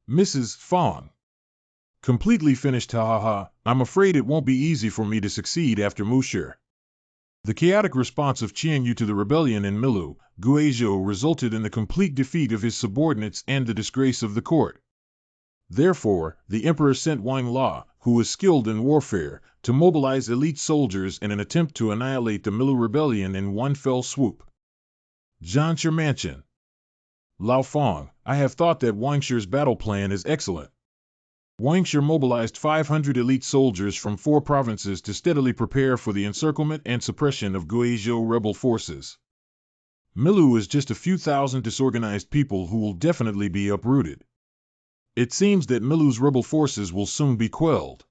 Mrs. Fong. Completely finished, ha ha ha. I'm afraid it won't be easy for me to succeed after Musher. The chaotic response of Qianyu to the rebellion in Milu, Guizhou, resulted in the complete defeat of his subordinates and the disgrace of the court. Therefore, the emperor sent Wang La, who was skilled in warfare, to mobilize elite soldiers in an attempt to annihilate the Milu rebellion in one fell swoop. Zhanshe Mansion. Lao Fong, I have thought that Wangshi's battle plan is excellent. Wangshi mobilized 500 elite soldiers from 4 provinces to steadily prepare for the encirclement and suppression of Guizhou rebel forces. Milu is just a few thousand disorganized people who will definitely be uprooted. It seems that Milu's rebel forces will soon be quelled.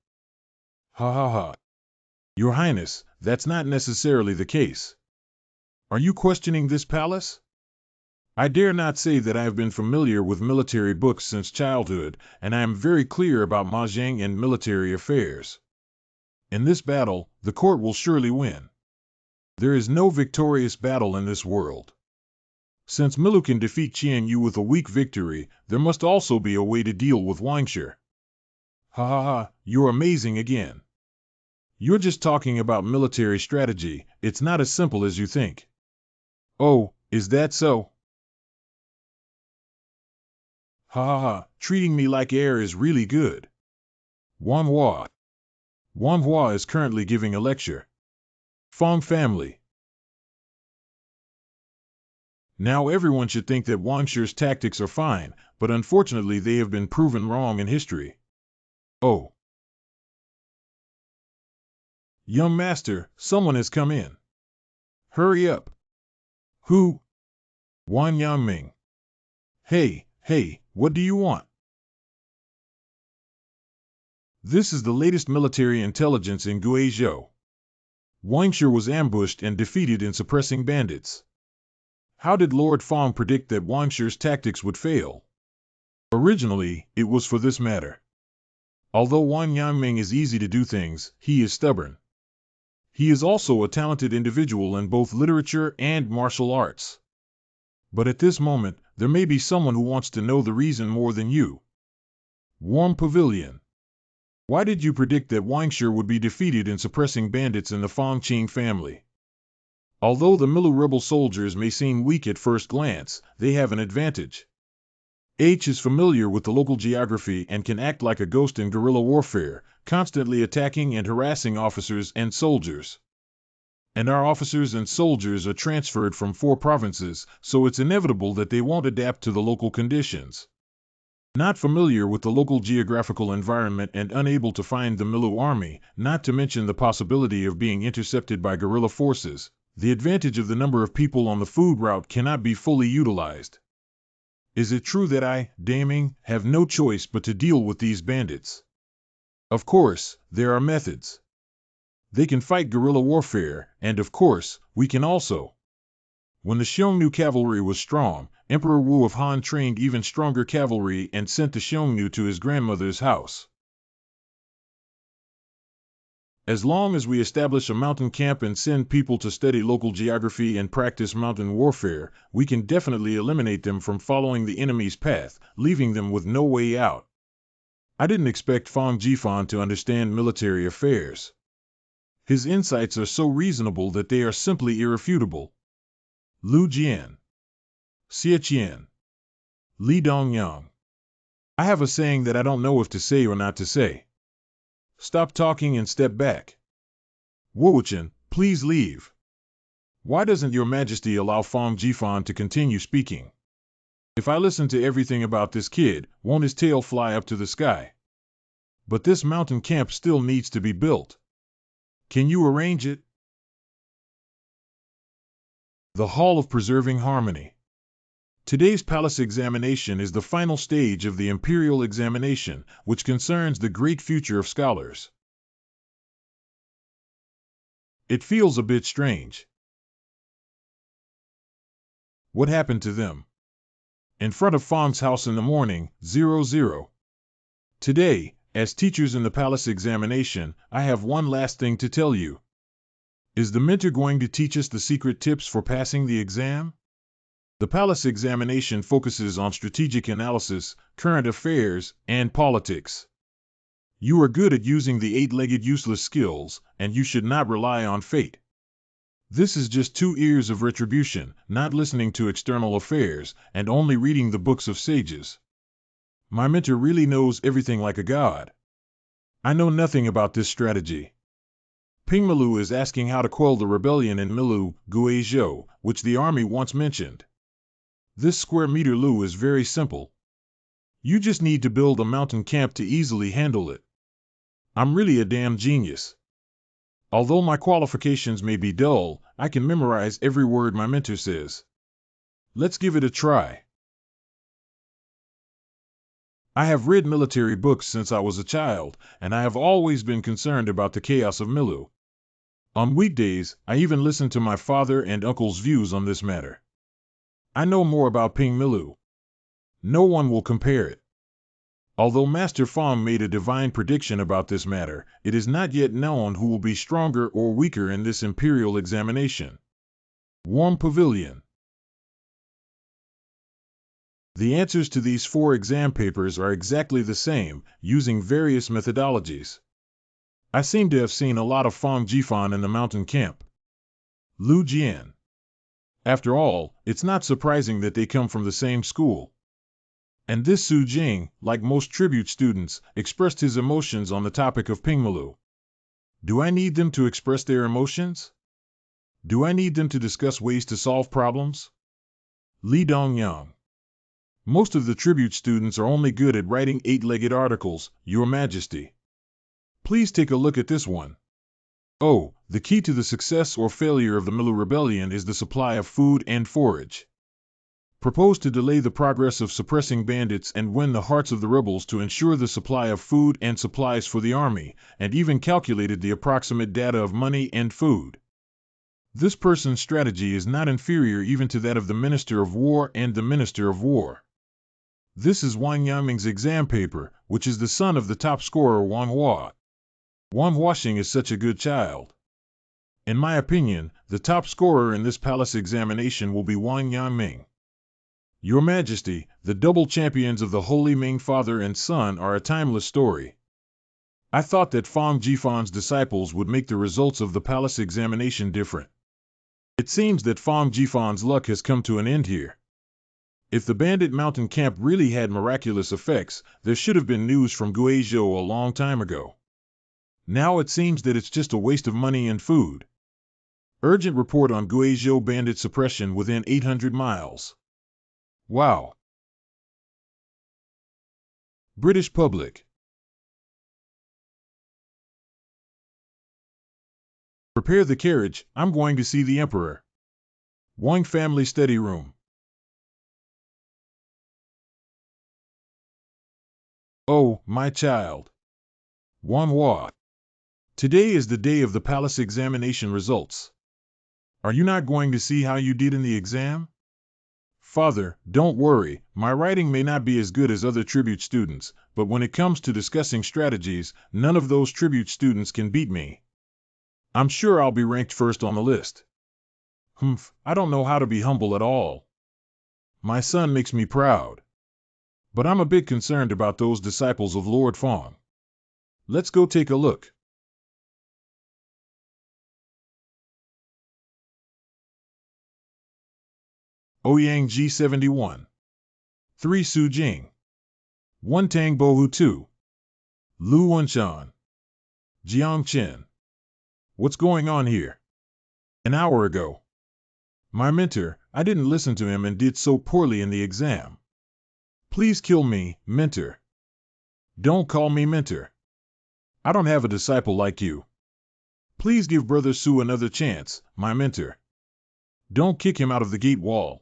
Ha ha ha. Your Highness, that's not necessarily the case. Are you questioning this palace? I dare not say that I have been familiar with military books since childhood, and I am very clear about mahjong and military affairs. In this battle, the court will surely win. There is no victorious battle in this world. Since Milu can defeat Qianyu with a weak victory, there must also be a way to deal with Wangshi. Ha ha ha, you're amazing again. You're just talking about military strategy, it's not as simple as you think. Oh, is that so? Ha ha ha, treating me like air is really good. Manhwa. Manhwa is currently giving a lecture. Fong family. Now everyone should think that Wangshi's tactics are fine, but unfortunately they have been proven wrong in history. Oh. Young master, someone has come in. Hurry up. Who? Wan Ming. Hey, what do you want? This is the latest military intelligence in Guizhou. Wangshi was ambushed and defeated in suppressing bandits. How did Lord Fong predict that Wangshi's tactics would fail? Originally, it was for this matter. Although Wan Ming is easy to do things, he is stubborn. He is also a talented individual in both literature and martial arts. But at this moment, there may be someone who wants to know the reason more than you. Warm Pavilion. Why did you predict that Wangshi would be defeated in suppressing bandits in the Fongqing family? Although the Milu rebel soldiers may seem weak at first glance, they have an advantage. H is familiar with the local geography and can act like a ghost in guerrilla warfare, constantly attacking and harassing officers and soldiers. And our officers and soldiers are transferred from 4 provinces, so it's inevitable that they won't adapt to the local conditions. Not familiar with the local geographical environment and unable to find the Milu army, not to mention the possibility of being intercepted by guerrilla forces, the advantage of the number of people on the food route cannot be fully utilized. Is it true that I, Ming, have no choice but to deal with these bandits? Of course, there are methods. They can fight guerrilla warfare, and of course, we can also. When the Xiongnu cavalry was strong, Emperor Wu of Han trained even stronger cavalry and sent the Xiongnu to his grandmother's house. As long as we establish a mountain camp and send people to study local geography and practice mountain warfare, we can definitely eliminate them from following the enemy's path, leaving them with no way out. I didn't expect Fong Jifan to understand military affairs. His insights are so reasonable that they are simply irrefutable. Lu Jian. Xie Qian. Li Dongyang. I have a saying that I don't know if to say or not to say. Stop talking and step back. Wuchen, please leave. Why doesn't your majesty allow Fong Jifan to continue speaking? If I listen to everything about this kid, won't his tail fly up to the sky? But this mountain camp still needs to be built. Can you arrange it? The Hall of Preserving Harmony. Today's palace examination is the final stage of the Imperial examination, which concerns the great future of scholars. It feels a bit strange. What happened to them? In front of Fong's house in the morning, 00. Today, as teachers in the palace examination, I have one last thing to tell you. Is the mentor going to teach us the secret tips for passing the exam? The palace examination focuses on strategic analysis, current affairs, and politics. You are good at using the 8-legged useless skills, and you should not rely on fate. This is just 2 years of retribution, not listening to external affairs, and only reading the books of sages. My mentor really knows everything like a god. I know nothing about this strategy. Ping Milu is asking how to quell the rebellion in Milu, Guizhou, which the army once mentioned. This square meter Lu is very simple. You just need to build a mountain camp to easily handle it. I'm really a damn genius. Although my qualifications may be dull, I can memorize every word my mentor says. Let's give it a try. I have read military books since I was a child, and I have always been concerned about the chaos of Milu. On weekdays, I even listen to my father and uncle's views on this matter. I know more about Ping Milu. No one will compare it. Although Master Fong made a divine prediction about this matter, it is not yet known who will be stronger or weaker in this imperial examination. Warm Pavilion. The answers to these 4 exam papers are exactly the same, using various methodologies. I seem to have seen a lot of Fong Jifan in the mountain camp. Lu Jian. After all, it's not surprising that they come from the same school. And this Su Jing, like most tribute students, expressed his emotions on the topic of Pingmalu. Do I need them to express their emotions? Do I need them to discuss ways to solve problems? Li Dongyang. Most of the tribute students are only good at writing 8-legged articles, Your Majesty. Please take a look at this one. Oh, the key to the success or failure of the Milu Rebellion is the supply of food and forage. Proposed to delay the progress of suppressing bandits and win the hearts of the rebels to ensure the supply of food and supplies for the army, and even calculated the approximate data of money and food. This person's strategy is not inferior even to that of the Minister of War and the Minister of War. This is Wang Yaming's exam paper, which is the son of the top scorer Manhwa. Wang Washing is such a good child. In my opinion, the top scorer in this palace examination will be Wang Yaming. Your Majesty, the double champions of the Holy Ming father and son are a timeless story. I thought that Fang Jifan's disciples would make the results of the palace examination different. It seems that Fang Jifan's luck has come to an end here. If the bandit mountain camp really had miraculous effects, there should have been news from Guizhou a long time ago. Now it seems that it's just a waste of money and food. Urgent report on Guizhou bandit suppression within 800 miles. Wow. British public. Prepare the carriage, I'm going to see the Emperor. Wang family study room. Oh, my child. Manhwa. Today is the day of the palace examination results. Are you not going to see how you did in the exam? Father, don't worry, my writing may not be as good as other tribute students, but when it comes to discussing strategies, none of those tribute students can beat me. I'm sure I'll be ranked first on the list. I don't know how to be humble at all. My son makes me proud. But I'm a bit concerned about those disciples of Lord Fang. Let's go take a look. Ouyang G71. 3 Su Jing. 1 Tang Bohu 2. Lu Wenshan. Jiang Chen. What's going on here? An hour ago. My mentor, I didn't listen to him and did so poorly in the exam. Please kill me, mentor. Don't call me mentor. I don't have a disciple like you. Please give Brother Su another chance, my mentor. Don't kick him out of the gate wall.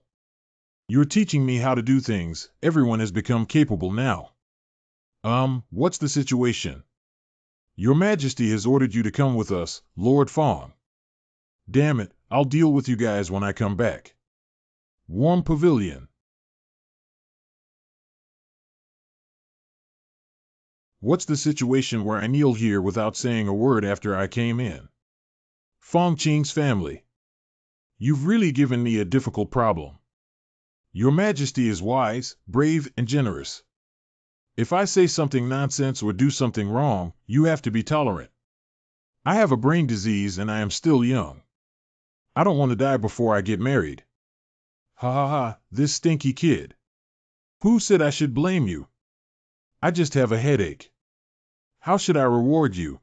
You're teaching me how to do things, everyone has become capable now. What's the situation? Your Majesty has ordered you to come with us, Lord Fang. Damn it, I'll deal with you guys when I come back. Warm Pavilion. What's the situation where I kneel here without saying a word after I came in? Fang Qing's family. You've really given me a difficult problem. Your Majesty is wise, brave, and generous. If I say something nonsense or do something wrong, you have to be tolerant. I have a brain disease and I am still young. I don't want to die before I get married. Ha ha ha, this stinky kid. Who said I should blame you? I just have a headache. How should I reward you?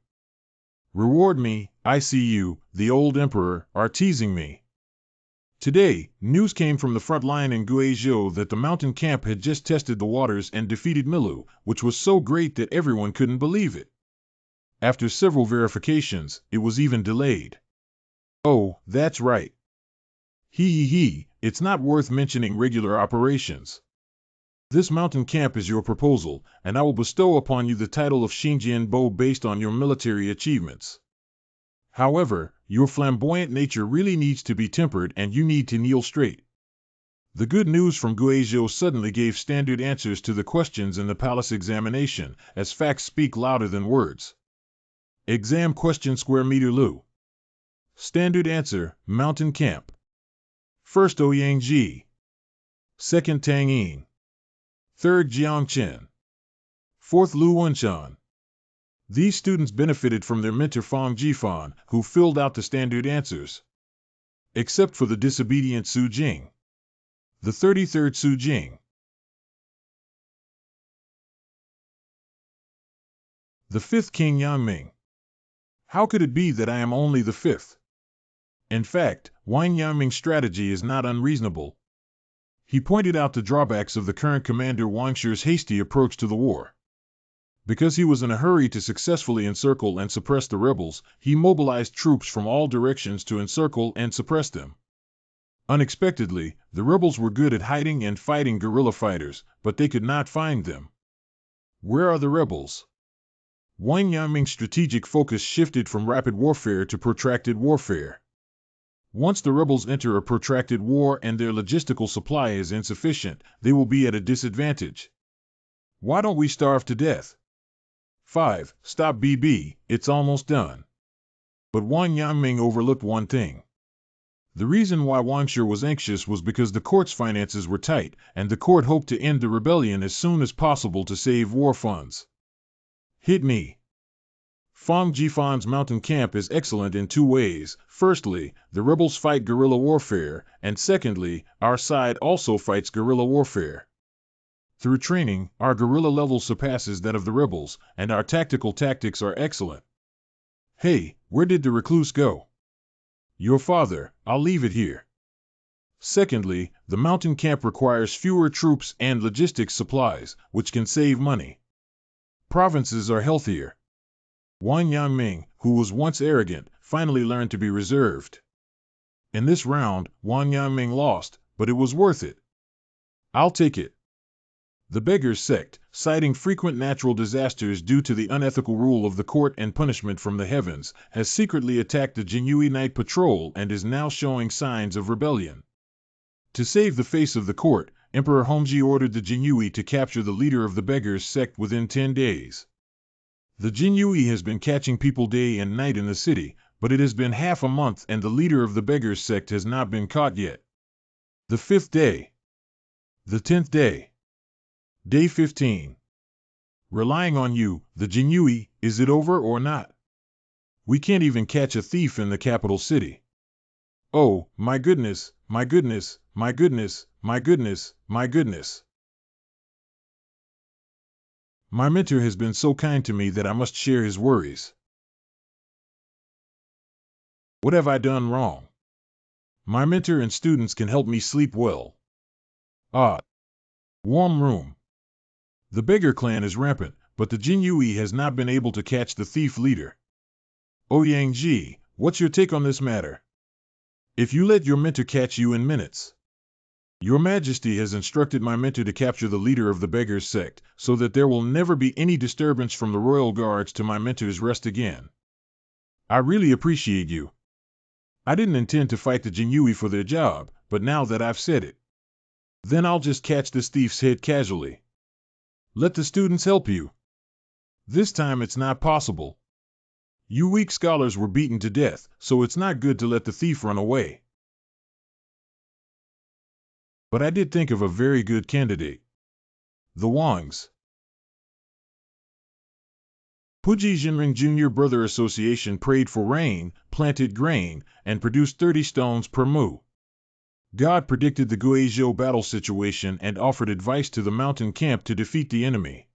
Reward me, I see you, the old emperor, are teasing me. Today, news came from the front line in Guizhou that the mountain camp had just tested the waters and defeated Milu, which was so great that everyone couldn't believe it. After several verifications, it was even delayed. Oh, that's right. It's not worth mentioning regular operations. This mountain camp is your proposal, and I will bestow upon you the title of Xinjian Bo based on your military achievements. However, your flamboyant nature really needs to be tempered and you need to kneel straight. The good news from Guizhou suddenly gave standard answers to the questions in the palace examination, as facts speak louder than words. Exam question square meter Lu. Standard answer, mountain camp. First Ouyang Ji. Second Tang Yin. Third Jiang Chen. Fourth Lu Wenshan. These students benefited from their mentor Fang Jifan, who filled out the standard answers. Except for the disobedient Su Jing. The 33rd Su Jing. The 5th King Yangming. How could it be that I am only the 5th? In fact, Wang Yangming's strategy is not unreasonable. He pointed out the drawbacks of the current commander Wang Shi's hasty approach to the war. Because he was in a hurry to successfully encircle and suppress the rebels, he mobilized troops from all directions to encircle and suppress them. Unexpectedly, the rebels were good at hiding and fighting guerrilla fighters, but they could not find them. Where are the rebels? Wang Yaming's strategic focus shifted from rapid warfare to protracted warfare. Once the rebels enter a protracted war and their logistical supply is insufficient, they will be at a disadvantage. Why don't we starve to death? 5. Stop BB, it's almost done. But Wang Yaming overlooked one thing. The reason why Wangshe was anxious was because the court's finances were tight, and the court hoped to end the rebellion as soon as possible to save war funds. Hit me. Fang Jifan's mountain camp is excellent in two ways. Firstly, the rebels fight guerrilla warfare, and secondly, our side also fights guerrilla warfare. Through training, our guerrilla level surpasses that of the rebels, and our tactical tactics are excellent. Hey, where did the recluse go? Your father, I'll leave it here. Secondly, the mountain camp requires fewer troops and logistics supplies, which can save money. Provinces are healthier. Wang Yaming, who was once arrogant, finally learned to be reserved. In this round, Wang Yaming lost, but it was worth it. I'll take it. The Beggars sect, citing frequent natural disasters due to the unethical rule of the court and punishment from the heavens, has secretly attacked the Jinyui Night Patrol and is now showing signs of rebellion. To save the face of the court, Emperor Hongji ordered the Jinyui to capture the leader of the Beggars sect within 10 days. The Jinyui has been catching people day and night in the city, but it has been half a month and the leader of the Beggars sect has not been caught yet. The 5th day. The 10th day. Day 15. Relying on you, the Jinyui, is it over or not? We can't even catch a thief in the capital city. Oh, my goodness, my goodness, my goodness, my goodness, my goodness. My mentor has been so kind to me that I must share his worries. What have I done wrong? My mentor and students can help me sleep well. Ah. Warm room. The beggar clan is rampant, but the Jinyui has not been able to catch the thief leader. Ouyangji, what's your take on this matter? If you let your mentor catch you in minutes. Your Majesty has instructed my mentor to capture the leader of the Beggars sect, so that there will never be any disturbance from the royal guards to my mentor's rest again. I really appreciate you. I didn't intend to fight the Jinyui for their job, but now that I've said it, then I'll just catch this thief's head casually. Let the students help you. This time it's not possible. You weak scholars were beaten to death, so it's not good to let the thief run away. But I did think of a very good candidate. The Wangs. Puji Jinring Junior Brother Association prayed for rain, planted grain, and produced 30 stones per mu. God predicted the Guizhou battle situation and offered advice to the mountain camp to defeat the enemy.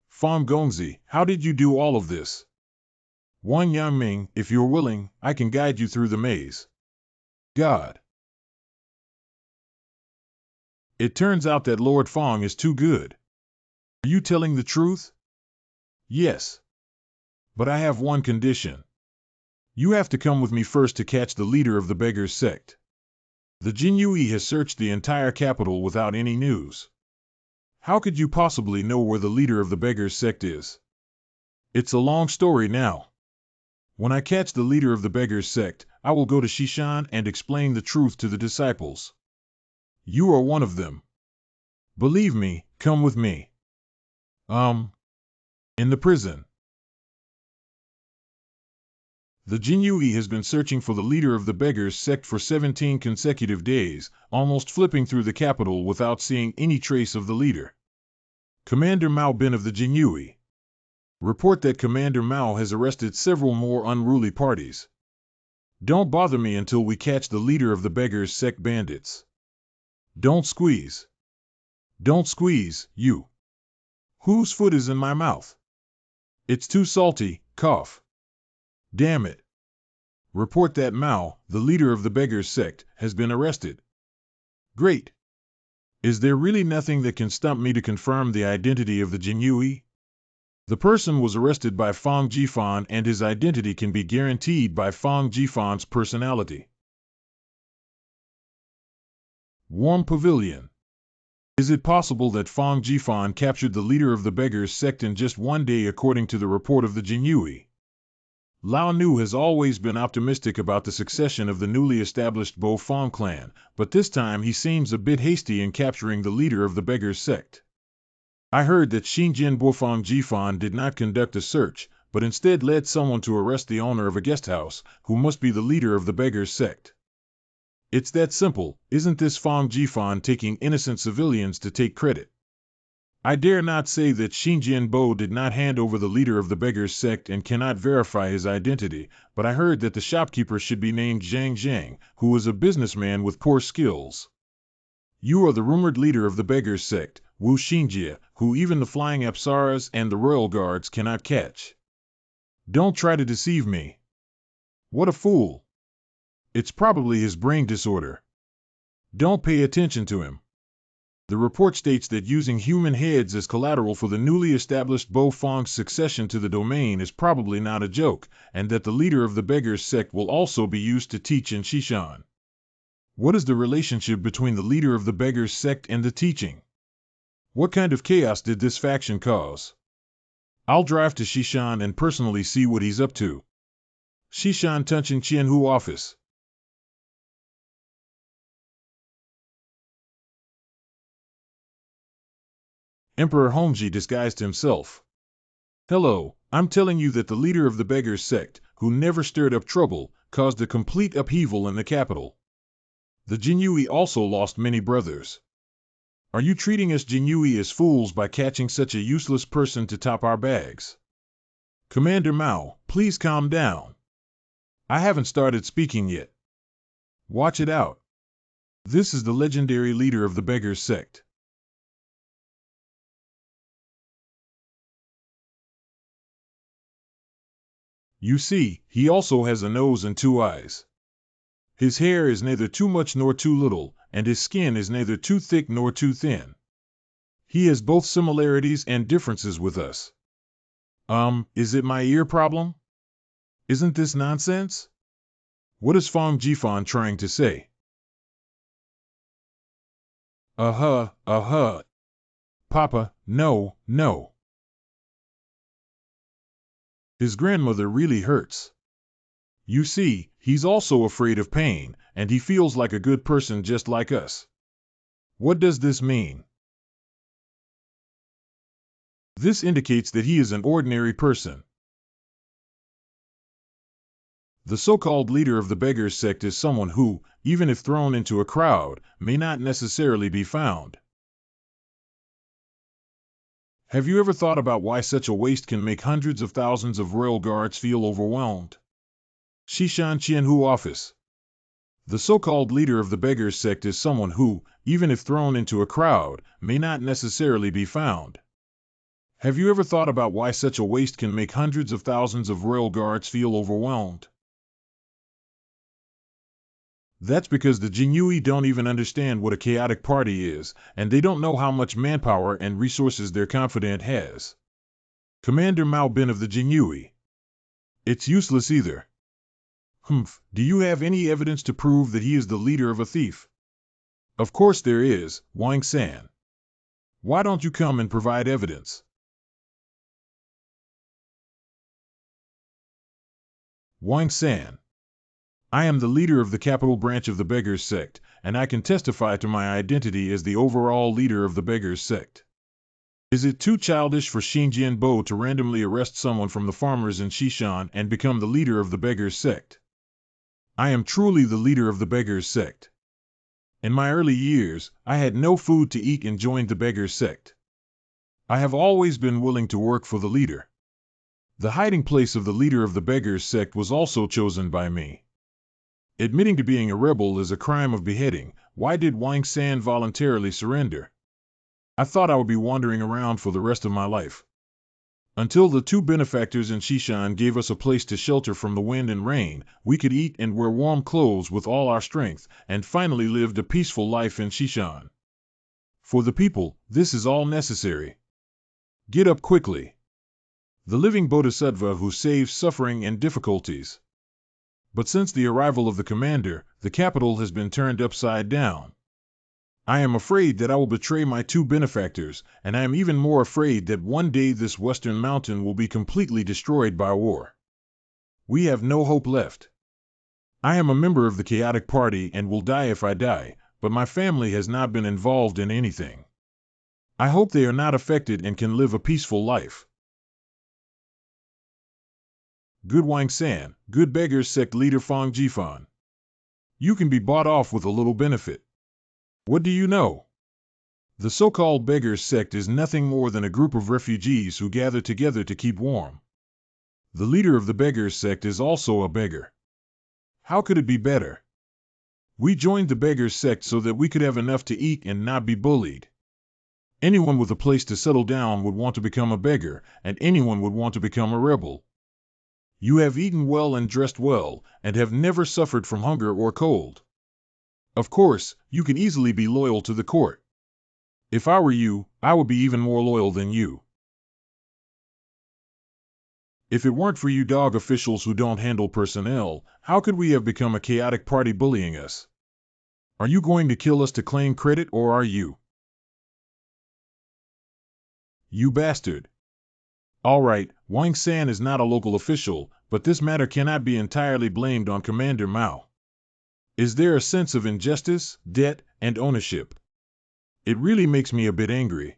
Fang Gongzi, how did you do all of this? Wang Yaming, if you're willing, I can guide you through the maze. God. It turns out that Lord Fang is too good. Are you telling the truth? Yes. But I have one condition. You have to come with me first to catch the leader of the Beggars sect. The Jinyui has searched the entire capital without any news. How could you possibly know where the leader of the Beggars sect is? It's a long story now. When I catch the leader of the Beggars sect, I will go to Shishan and explain the truth to the disciples. You are one of them. Believe me, come with me. In the prison. The Jinyui has been searching for the leader of the Beggars sect for 17 consecutive days, almost flipping through the capital without seeing any trace of the leader. Commander Mao Bin of the Jinyui. Report that Commander Mao has arrested several more unruly parties. Don't bother me until we catch the leader of the Beggars sect bandits. Don't squeeze. Don't squeeze, you. Whose foot is in my mouth? It's too salty, cough. Damn it. Report that Mao, the leader of the Beggars sect, has been arrested. Great. Is there really nothing that can stump me to confirm the identity of the Jinyui? The person was arrested by Fang Jifan and his identity can be guaranteed by Fang Jifan's personality. Warm Pavilion. Is it possible that Fang Jifan captured the leader of the beggars sect in just one day according to the report of the Jinyui? Lao Nu has always been optimistic about the succession of the newly established Bo Fang clan, but this time he seems a bit hasty in capturing the leader of the beggars sect. I heard that Xinjian Bofang Jifan did not conduct a search, but instead led someone to arrest the owner of a guesthouse, who must be the leader of the beggars sect. It's that simple, isn't this Fang Jifan taking innocent civilians to take credit? I dare not say that Xinjian Bo did not hand over the leader of the beggars sect and cannot verify his identity, but I heard that the shopkeeper should be named Zhang Zhang, who is a businessman with poor skills. You are the rumored leader of the beggars sect, Wu Xinjie, who even the flying apsaras and the royal guards cannot catch. Don't try to deceive me. What a fool. It's probably his brain disorder. Don't pay attention to him. The report states that using human heads as collateral for the newly established Bo Fang's succession to the domain is probably not a joke, and that the leader of the beggars sect will also be used to teach in Xishan. What is the relationship between the leader of the beggars sect and the teaching? What kind of chaos did this faction cause? I'll drive to Xishan and personally see what he's up to. Xishan Tunching Qianhu office. Emperor Hongji disguised himself. Hello, I'm telling you that the leader of the beggars sect, who never stirred up trouble, caused a complete upheaval in the capital. The Jinyui also lost many brothers. Are you treating us Jinyui as fools by catching such a useless person to top our bags? Commander Mao, please calm down. I haven't started speaking yet. Watch it out. This is the legendary leader of the beggars sect. You see, he also has a nose and two eyes. His hair is neither too much nor too little, and his skin is neither too thick nor too thin. He has both similarities and differences with us. Is it my ear problem? Isn't this nonsense? What is Fang Jifan trying to say? Papa, no, no. His grandmother really hurts. You see, he's also afraid of pain, and he feels like a good person just like us. What does this mean? This indicates that he is an ordinary person. The so-called leader of the beggars sect is someone who, even if thrown into a crowd, may not necessarily be found. Have you ever thought about why such a waste can make hundreds of thousands of royal guards feel overwhelmed? Xishan Qianhu office. The so-called leader of the beggars sect is someone who, even if thrown into a crowd, may not necessarily be found. Have you ever thought about why such a waste can make hundreds of thousands of royal guards feel overwhelmed? That's because the Jinyui don't even understand what a chaotic party is, and they don't know how much manpower and resources their confidant has. Commander Mao Bin of the Jinyui. It's useless either. Do you have any evidence to prove that he is the leader of a thief? Of course there is, Wang San. Why don't you come and provide evidence? Wang San. I am the leader of the capital branch of the beggars sect, and I can testify to my identity as the overall leader of the beggars sect. Is it too childish for Xinjian Bo to randomly arrest someone from the farmers in Xishan and become the leader of the beggars sect? I am truly the leader of the beggars sect. In my early years, I had no food to eat and joined the beggars sect. I have always been willing to work for the leader. The hiding place of the leader of the beggars sect was also chosen by me. Admitting to being a rebel is a crime of beheading. Why did Wang San voluntarily surrender? I thought I would be wandering around for the rest of my life. Until the two benefactors in Xishan gave us a place to shelter from the wind and rain, we could eat and wear warm clothes with all our strength, and finally lived a peaceful life in Xishan. For the people, this is all necessary. Get up quickly. the living bodhisattva who saves suffering and difficulties. But since the arrival of the commander, the capital has been turned upside down. I am afraid that I will betray my two benefactors, and I am even more afraid that one day this western mountain will be completely destroyed by war. We have no hope left. I am a member of the chaotic party and will die if I die, but my family has not been involved in anything. I hope they are not affected and can live a peaceful life. Good Wang San, good beggars sect leader Fang Jifan. You can be bought off with a little benefit. What do you know? The so-called beggars sect is nothing more than a group of refugees who gather together to keep warm. The leader of the beggars sect is also a beggar. How could it be better? We joined the beggars sect so that we could have enough to eat and not be bullied. Anyone with a place to settle down would want to become a beggar, and anyone would want to become a rebel. You have eaten well and dressed well, and have never suffered from hunger or cold. Of course, you can easily be loyal to the court. If I were you, I would be even more loyal than you. If it weren't for you dog officials who don't handle personnel, how could we have become a chaotic party bullying us? Are you going to kill us to claim credit, or are you? You bastard. All right, Wang San is not a local official, but this matter cannot be entirely blamed on Commander Mao. Is there a sense of injustice, debt, and ownership? It really makes me a bit angry.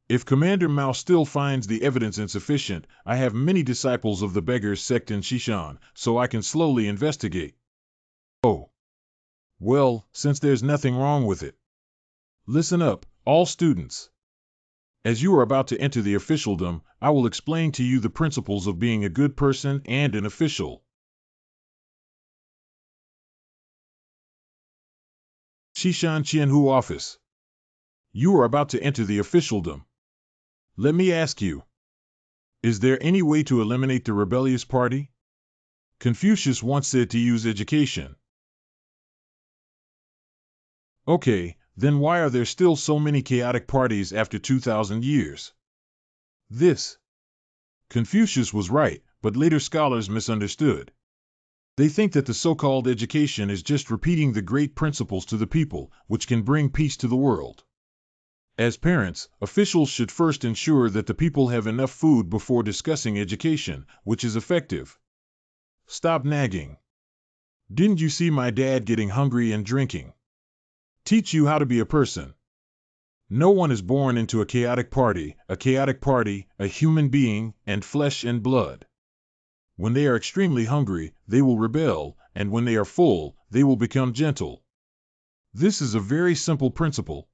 If Commander Mao still finds the evidence insufficient, I have many disciples of the beggars sect in Xishan, so I can slowly investigate. Oh. Well, since there's nothing wrong with it. Listen up, all students. As you are about to enter the officialdom, I will explain to you the principles of being a good person and an official. Xishan Qianhu Office. You are about to enter the officialdom. Let me ask you. Is there any way to eliminate the rebellious party? Confucius once said to use education. Okay, then why are there still so many chaotic parties after 2,000 years? This. Confucius was right, but later scholars misunderstood. They think that the so-called education is just repeating the great principles to the people, which can bring peace to the world. As parents, officials should first ensure that the people have enough food before discussing education, which is effective. Stop nagging. Didn't you see my dad getting hungry and drinking? Teach you how to be a person. No one is born into a chaotic party, a human being, and flesh and blood. When they are extremely hungry, they will rebel, and when they are full, they will become gentle. This is a very simple principle.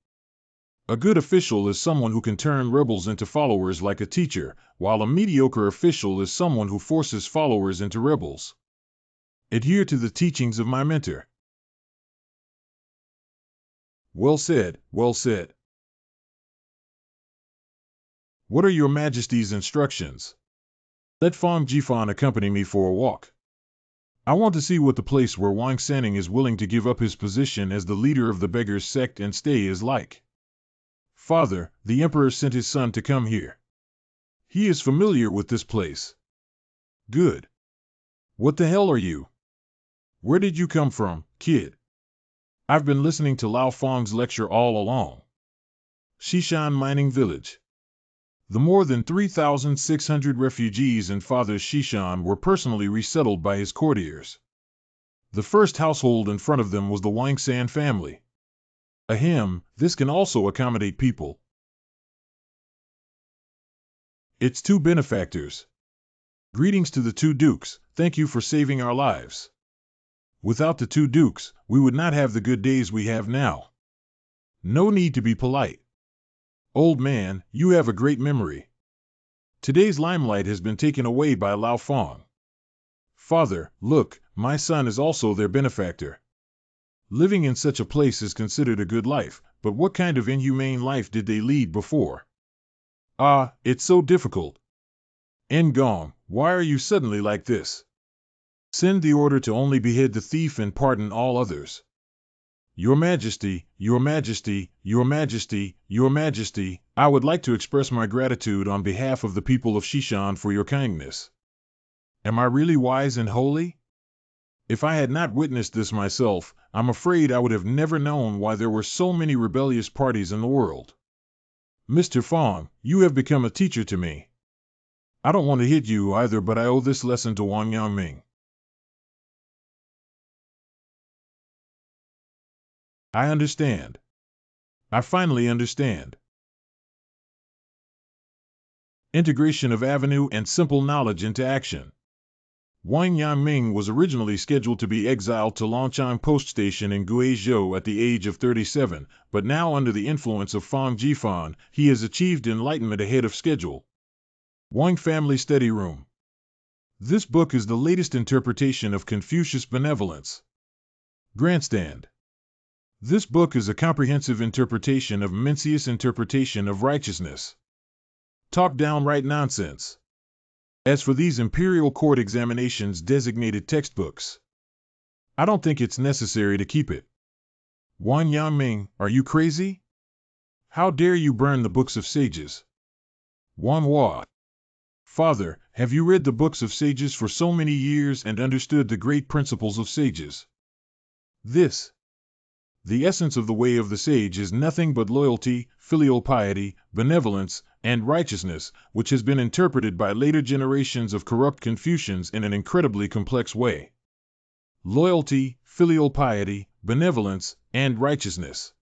A good official is someone who can turn rebels into followers like a teacher, while a mediocre official is someone who forces followers into rebels. Adhere to the teachings of my mentor. Well said, well said. What are your Majesty's instructions? Let Fang Jifan accompany me for a walk. I want to see what the place where Wang Sanning is willing to give up his position as the leader of the beggars sect and stay is like. Father, the Emperor sent his son to come here. He is familiar with this place. Good. What the hell are you? Where did you come from, kid? I've been listening to Lao Fang's lecture all along. Xishan Mining Village. The more than 3,600 refugees in Father Xishan were personally resettled by his courtiers. The first household in front of them was the Wang San family. Ahem, this can also accommodate people. It's two benefactors. Greetings to the two dukes, thank you for saving our lives. Without the two dukes, we would not have the good days we have now. No need to be polite. Old man, you have a great memory. Today's limelight has been taken away by Lao Fang. Father, look, my son is also their benefactor. Living in such a place is considered a good life, but what kind of inhumane life did they lead before? Ah, it's so difficult. Ngong, why are you suddenly like this? Send the order to only behead the thief and pardon all others. Your Majesty, Your Majesty, Your Majesty, Your Majesty, I would like to express my gratitude on behalf of the people of Shishan for your kindness. Am I really wise and holy? If I had not witnessed this myself, I'm afraid I would have never known why there were so many rebellious parties in the world. Mr. Fong, you have become a teacher to me. I don't want to hit you either, but I owe this lesson to Wang Yangming. I understand. I finally understand. Integration of avenue and simple knowledge into action. Wang Yangming was originally scheduled to be exiled to Longchang Post Station in Guizhou at the age of 37, but now under the influence of Fang Jifan, he has achieved enlightenment ahead of schedule. Wang Family Study Room. This book is the latest interpretation of Confucius' benevolence. Grandstand. This book is a comprehensive interpretation of Mencius' interpretation of righteousness. Talk downright nonsense. As for these Imperial Court examinations designated textbooks, I don't think it's necessary to keep it. Wang Yangming, are you crazy? How dare you burn the books of sages? Manhwa. Father, have you read the books of sages for so many years and understood the great principles of sages? The essence of the way of the sage is nothing but loyalty, filial piety, benevolence, and righteousness, which has been interpreted by later generations of corrupt Confucians in an incredibly complex way. Loyalty, filial piety, benevolence, and righteousness.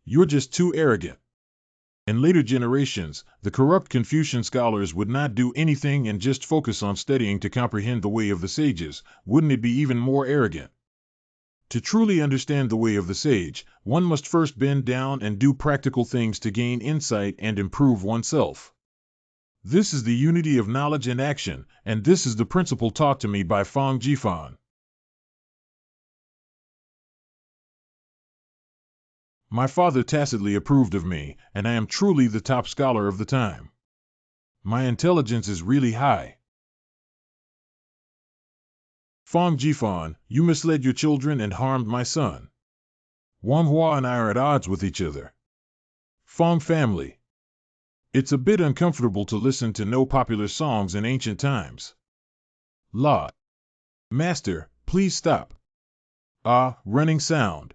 You're just too arrogant. In later generations, the corrupt Confucian scholars would not do anything and just focus on studying to comprehend the way of the sages. Wouldn't it be even more arrogant? To truly understand the way of the sage, one must first bend down and do practical things to gain insight and improve oneself. This is the unity of knowledge and action, and this is the principle taught to me by Fang Jifan. My father tacitly approved of me, and I am truly the top scholar of the time. My intelligence is really high. Fang Jifan, you misled your children and harmed my son. Manhwa and I are at odds with each other. Fang family. It's a bit uncomfortable to listen to no popular songs in ancient times. La. Master, please stop. Running sound.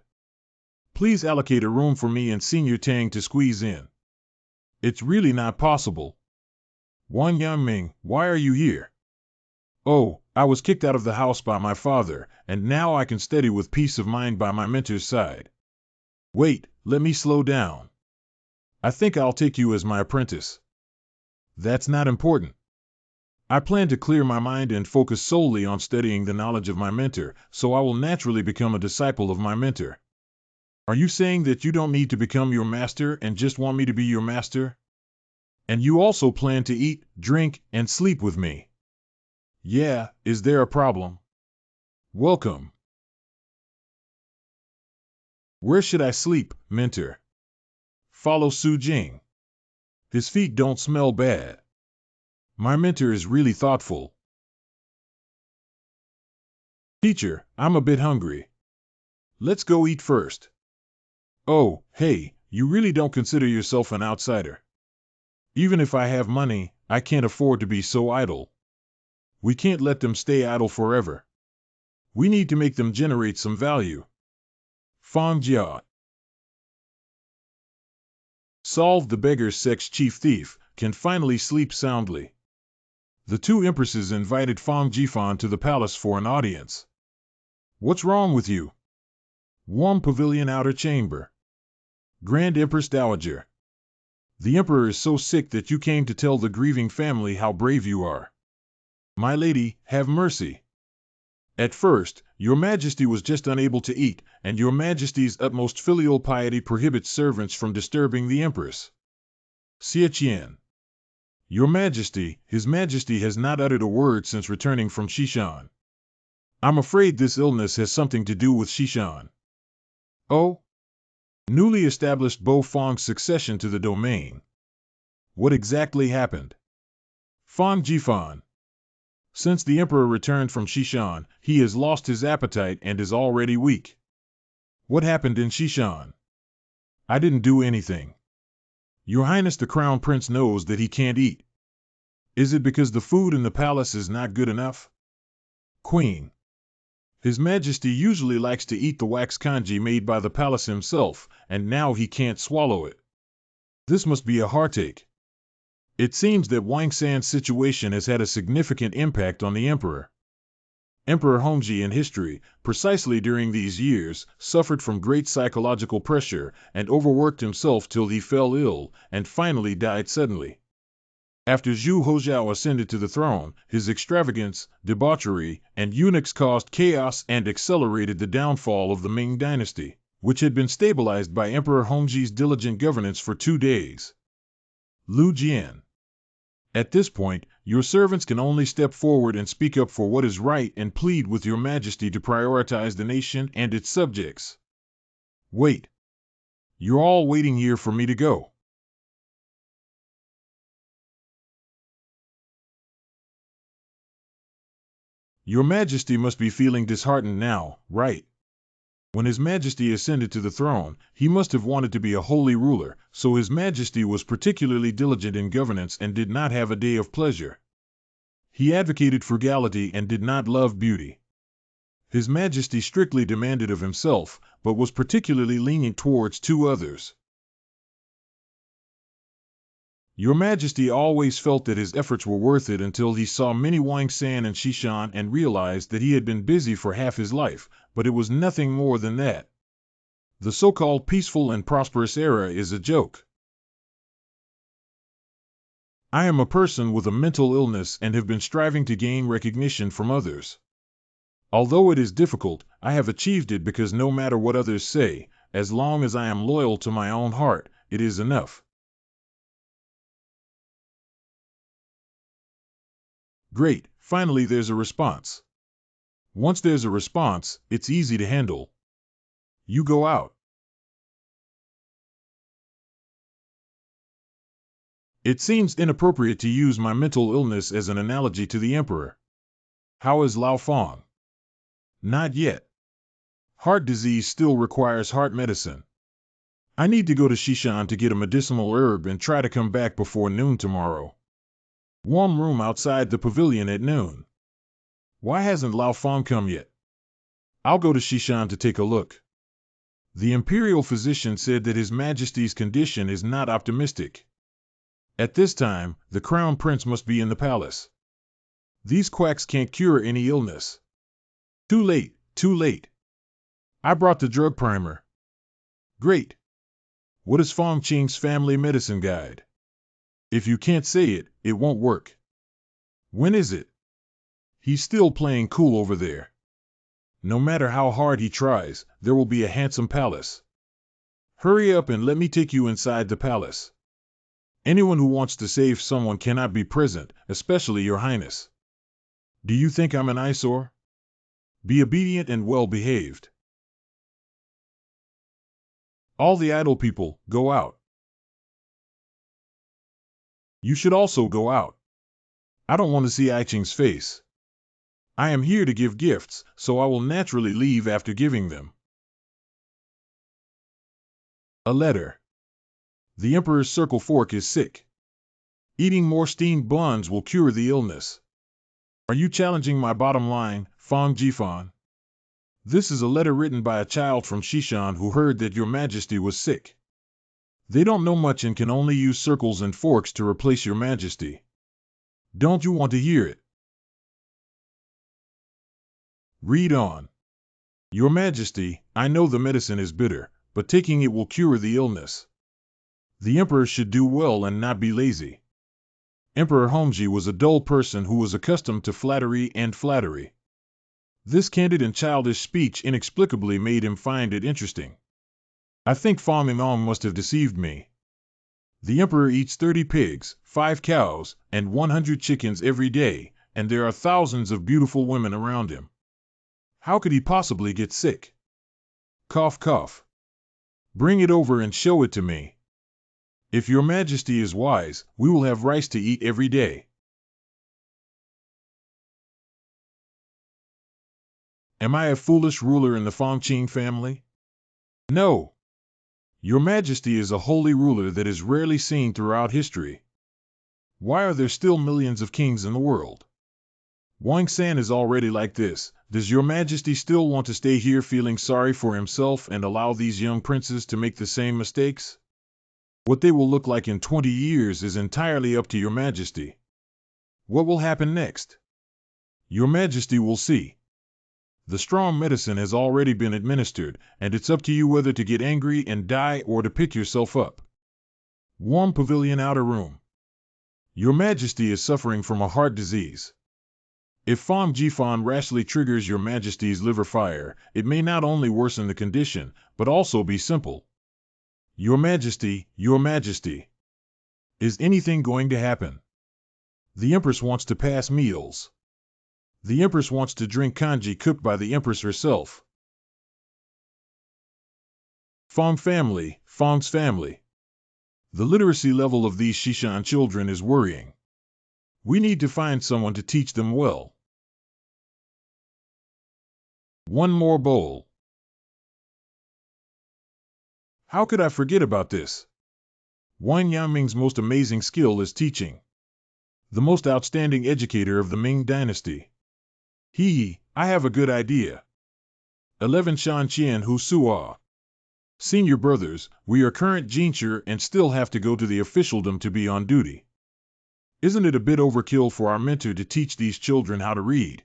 Please allocate a room for me and Senior Tang to squeeze in. It's really not possible. Wang Yangming, why are you here? Oh, I was kicked out of the house by my father, and now I can study with peace of mind by my mentor's side. Wait, let me slow down. I think I'll take you as my apprentice. That's not important. I plan to clear my mind and focus solely on studying the knowledge of my mentor, so I will naturally become a disciple of my mentor. Are you saying that you don't need to become your master and just want me to be your master? And you also plan to eat, drink, and sleep with me? Yeah, is there a problem? Welcome. Where should I sleep, mentor? Follow Su Jing. His feet don't smell bad. My mentor is really thoughtful. Teacher, I'm a bit hungry. Let's go eat first. Oh, hey, you really don't consider yourself an outsider. Even if I have money, I can't afford to be so idle. We can't let them stay idle forever. We need to make them generate some value. Fang Jia. Solved, the beggar's sex chief thief can finally sleep soundly. The two empresses invited Fang Jifan to the palace for an audience. What's wrong with you? Warm pavilion, outer chamber. Grand Empress Dowager. The emperor is so sick that you came to tell the grieving family how brave you are. My lady, have mercy. At first, your majesty was just unable to eat, and your majesty's utmost filial piety prohibits servants from disturbing the empress. Xie Qian. Your majesty, his majesty has not uttered a word since returning from Shishan. I'm afraid this illness has something to do with Shishan. Oh? Newly established Bo Fang's succession to the domain. What exactly happened? Fang Jifan. Since the emperor returned from Shishan, he has lost his appetite and is already weak. What happened in Shishan? I didn't do anything. Your Highness the Crown Prince knows that he can't eat. Is it because the food in the palace is not good enough? Queen. His Majesty usually likes to eat the wax congee made by the palace himself, and now he can't swallow it. This must be a heartache. It seems that Wang San's situation has had a significant impact on the Emperor. Emperor Hongji in history, precisely during these years, suffered from great psychological pressure and overworked himself till he fell ill and finally died suddenly. After Zhu Hozhao ascended to the throne, his extravagance, debauchery, and eunuchs caused chaos and accelerated the downfall of the Ming Dynasty, which had been stabilized by Emperor Hongji's diligent governance for 2 days. Lu Jian. At this point, your servants can only step forward and speak up for what is right and plead with your Majesty to prioritize the nation and its subjects. Wait. You're all waiting here for me to go. Your Majesty must be feeling disheartened now, right? When His Majesty ascended to the throne, he must have wanted to be a holy ruler, so His Majesty was particularly diligent in governance and did not have a day of pleasure. He advocated frugality and did not love beauty. His Majesty strictly demanded of himself, but was particularly lenient towards 2 others. Your Majesty always felt that his efforts were worth it until he saw many Wang San and Shishan and realized that he had been busy for half his life, but it was nothing more than that. The so-called peaceful and prosperous era is a joke. I am a person with a mental illness and have been striving to gain recognition from others. Although it is difficult, I have achieved it because no matter what others say, as long as I am loyal to my own heart, it is enough. Great, finally there's a response. Once there's a response, it's easy to handle. You go out. It seems inappropriate to use my mental illness as an analogy to the Emperor. How is Lao Fong? Not yet. Heart disease still requires heart medicine. I need to go to Shishan to get a medicinal herb and try to come back before noon tomorrow. Warm room outside the pavilion at noon. Why hasn't Lao Fong come yet? I'll go to Shishan to take a look. The Imperial physician said that His Majesty's condition is not optimistic. At this time, the Crown Prince must be in the palace. These quacks can't cure any illness. Too late, too late. I brought the drug primer. Great. What is Fong Qing's family medicine guide? If you can't say it, it won't work. When is it? He's still playing cool over there. No matter how hard he tries, there will be a handsome palace. Hurry up and let me take you inside the palace. Anyone who wants to save someone cannot be present, especially your Highness. Do you think I'm an eyesore? Be obedient and well-behaved. All the idle people, go out. You should also go out. I don't want to see Aiching's face. I am here to give gifts, so I will naturally leave after giving them. A letter. The Emperor's circle fork is sick. Eating more steamed buns will cure the illness. Are you challenging my bottom line, Fong Jifan? This is a letter written by a child from Shishan who heard that your Majesty was sick. They don't know much and can only use circles and forks to replace your Majesty. Don't you want to hear it? Read on. Your Majesty, I know the medicine is bitter, but taking it will cure the illness. The Emperor should do well and not be lazy. Emperor Hongji was a dull person who was accustomed to flattery and flattery. This candid and childish speech inexplicably made him find it interesting. I think Fa Mingong must have deceived me. The Emperor eats 30 pigs, 5 cows, and 100 chickens every day, and there are thousands of beautiful women around him. How could he possibly get sick? Cough, cough. Bring it over and show it to me. If your Majesty is wise, we will have rice to eat every day. Am I a foolish ruler in the Fongqing family? No, Your Majesty is a holy ruler that is rarely seen throughout history. Why are there still millions of kings in the world? Wang San is already like this. Does Your Majesty still want to stay here feeling sorry for himself and allow these young princes to make the same mistakes? What they will look like in 20 years is entirely up to Your Majesty. What will happen next? Your Majesty will see. The strong medicine has already been administered, and it's up to you whether to get angry and die or to pick yourself up. Warm Pavilion Outer Room. Your Majesty is suffering from a heart disease. If Fong Jifan rashly triggers Your Majesty's liver fire, it may not only worsen the condition, but also be simple. Your Majesty, Your Majesty. Is anything going to happen? The Empress wants to pass meals. The Empress wants to drink kanji cooked by the Empress herself. Fong's family. The literacy level of these Shishan children is worrying. We need to find someone to teach them well. One more bowl. How could I forget about this? Wang Yaming's most amazing skill is teaching. The most outstanding educator of the Ming Dynasty. I have a good idea. 11 Shan Qian Hu Sua. Senior brothers, we are current Jincher and still have to go to the officialdom to be on duty. Isn't it a bit overkill for our mentor to teach these children how to read?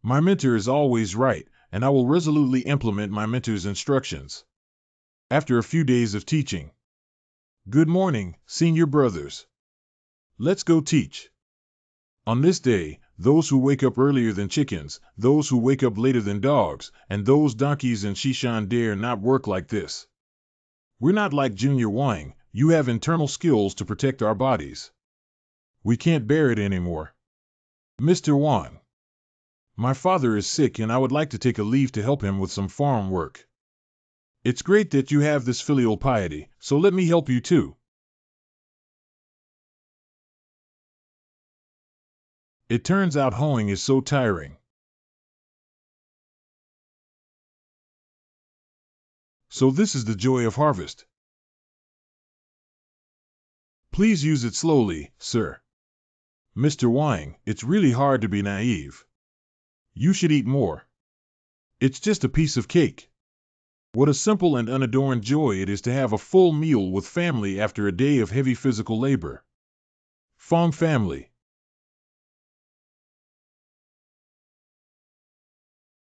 My mentor is always right, and I will resolutely implement my mentor's instructions. After a few days of teaching. Good morning, senior brothers. Let's go teach. On this day, those who wake up earlier than chickens, those who wake up later than dogs, and those donkeys in Shishan dare not work like this. We're not like Junior Wang, you have internal skills to protect our bodies. We can't bear it anymore. Mr. Wang. My father is sick and I would like to take a leave to help him with some farm work. It's great that you have this filial piety, so let me help you too. It turns out hoeing is so tiring. So this is the joy of harvest. Please use it slowly, sir. Mr. Wang, it's really hard to be naive. You should eat more. It's just a piece of cake. What a simple and unadorned joy it is to have a full meal with family after a day of heavy physical labor. Fong family.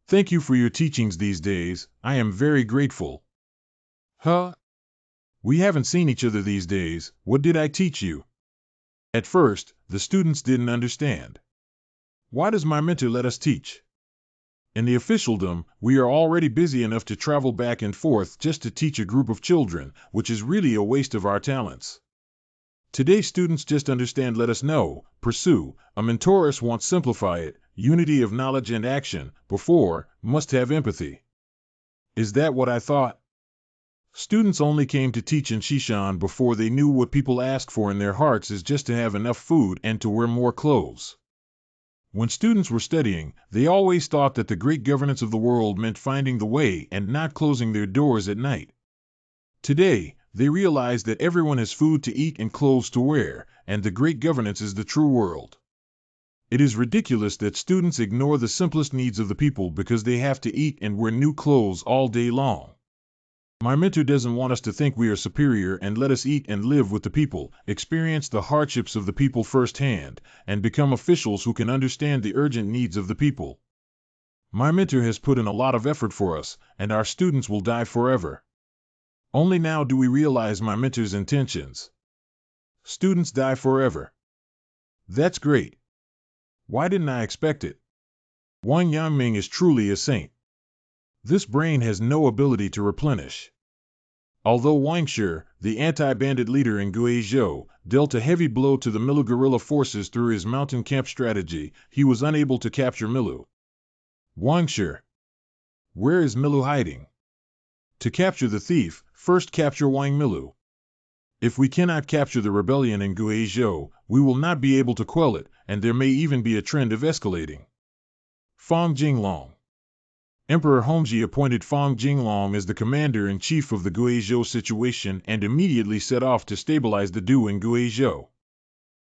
Thank you for your teachings these days, I am very grateful. Huh? We haven't seen each other these days, what did I teach you? At first, the students didn't understand. Why does my mentor let us teach? In the officialdom, we are already busy enough to travel back and forth just to teach a group of children, which is really a waste of our talents. Today students just understand let us know, pursue, a mentoress wants simplify it, unity of knowledge and action, before, must have empathy. Is that what I thought? Students only came to teach in Shishan before they knew what people ask for in their hearts is just to have enough food and to wear more clothes. When students were studying, they always thought that the great governance of the world meant finding the way and not closing their doors at night. Today, they realize that everyone has food to eat and clothes to wear, and the great governance is the true world. It is ridiculous that students ignore the simplest needs of the people because they have to eat and wear new clothes all day long. My mentor doesn't want us to think we are superior and let us eat and live with the people, experience the hardships of the people firsthand, and become officials who can understand the urgent needs of the people. My mentor has put in a lot of effort for us, and our students will die forever. Only now do we realize my mentor's intentions. Students die forever. That's great. Why didn't I expect it? Wang Yangming is truly a saint. This brain has no ability to replenish. Although Wang Shi, the anti-bandit leader in Guizhou, dealt a heavy blow to the Milu guerrilla forces through his mountain camp strategy, he was unable to capture Milu. Wang Shi. Where is Milu hiding? To capture the thief, first capture Wang Milu. If we cannot capture the rebellion in Guizhou, we will not be able to quell it, and there may even be a trend of escalating. Fong Jinglong. Emperor Hongji appointed Fang Jinglong as the commander-in-chief of the Guizhou situation and immediately set off to stabilize the Du in Guizhou.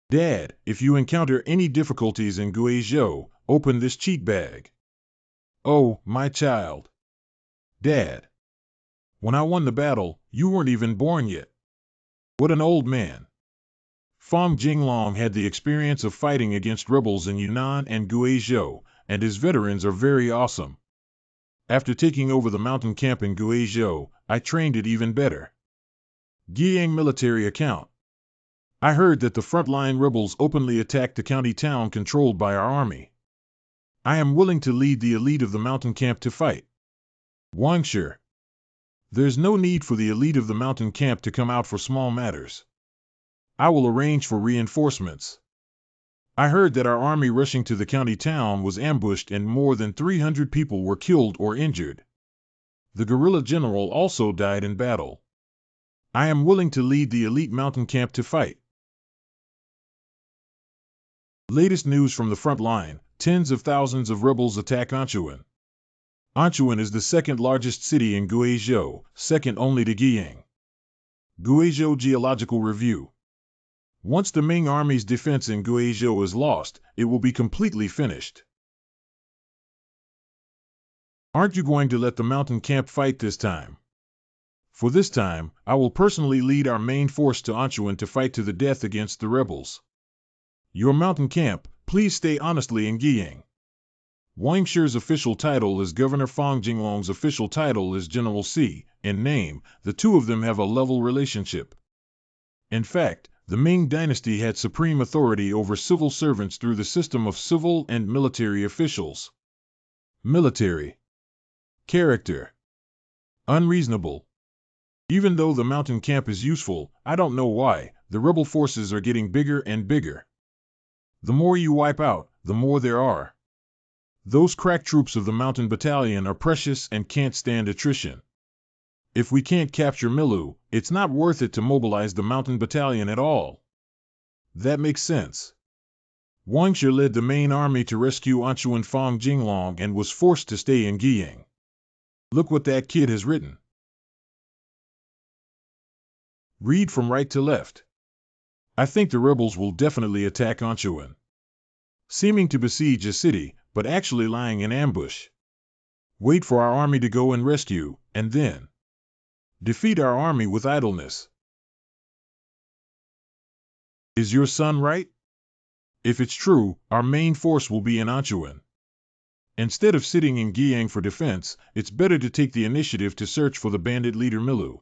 Dad, if you encounter any difficulties in Guizhou, open this cheat bag. Oh, my child. Dad. When I won the battle, you weren't even born yet. What an old man. Fang Jinglong had the experience of fighting against rebels in Yunnan and Guizhou, and his veterans are very awesome. After taking over the mountain camp in Guizhou, I trained it even better. Guiyang military account. I heard that the frontline rebels openly attacked the county town controlled by our army. I am willing to lead the elite of the mountain camp to fight. Wangshi. There's no need for the elite of the mountain camp to come out for small matters. I will arrange for reinforcements. I heard that our army rushing to the county town was ambushed and more than 300 people were killed or injured. The guerrilla general also died in battle. I am willing to lead the elite mountain camp to fight. Latest news from the front line: tens of thousands of rebels attack Anchuan. Anchuan is the second largest city in Guizhou, second only to Guiyang. Guizhou Geological Review. Once the Ming army's defense in Guizhou is lost, it will be completely finished. Aren't you going to let the mountain camp fight this time? For this time, I will personally lead our main force to Anchuan to fight to the death against the rebels. Your mountain camp, please stay honestly in Guiyang. Wangshi's official title is Governor. Fang Jinglong's official title is General C. In name, the two of them have a level relationship. In fact, the Ming Dynasty had supreme authority over civil servants through the system of civil and military officials. Military. Character. Unreasonable. Even though the mountain camp is useful, I don't know why, the rebel forces are getting bigger and bigger. The more you wipe out, the more there are. Those crack troops of the mountain battalion are precious and can't stand attrition. If we can't capture Milu, it's not worth it to mobilize the mountain battalion at all. That makes sense. Wangshi led the main army to rescue Anchuan Fang Jinglong and was forced to stay in Guiyang. Look what that kid has written. Read from right to left. I think the rebels will definitely attack Anchuan. Seeming to besiege a city, but actually lying in ambush. Wait for our army to go and rescue, and then defeat our army with idleness. Is your son right? If it's true, our main force will be in Anchuan. Instead of sitting in Guiyang for defense, it's better to take the initiative to search for the bandit leader Milu.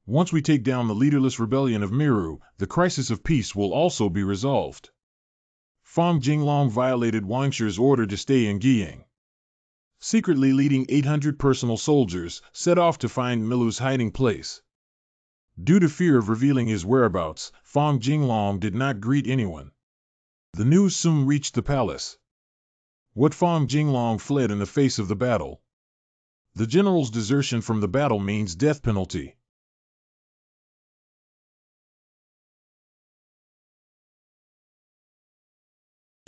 Once we take down the leaderless rebellion of Miru, the crisis of peace will also be resolved. Fang Jinglong violated Wangshi's order to stay in Guiyang. Secretly leading 800 personal soldiers, set off to find Milu's hiding place. Due to fear of revealing his whereabouts, Fang Jinglong did not greet anyone. The news soon reached the palace. What Fang Jinglong fled in the face of the battle. The general's desertion from the battle means death penalty.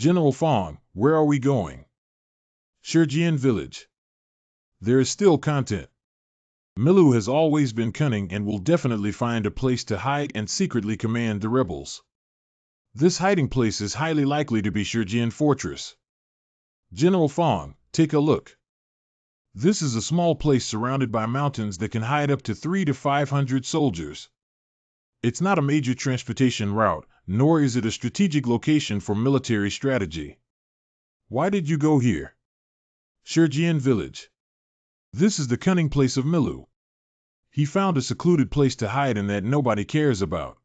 General Fang, where are we going? Shijian village. There is still content. Milu has always been cunning and will definitely find a place to hide and secretly command the rebels. This hiding place is highly likely to be Shijian Fortress. General Fang, take a look. This is a small place surrounded by mountains that can hide up to 300 to 500 soldiers. It's not a major transportation route, nor is it a strategic location for military strategy. Why did you go here? Shijian village. This is the cunning place of Milu. He found a secluded place to hide in that nobody cares about.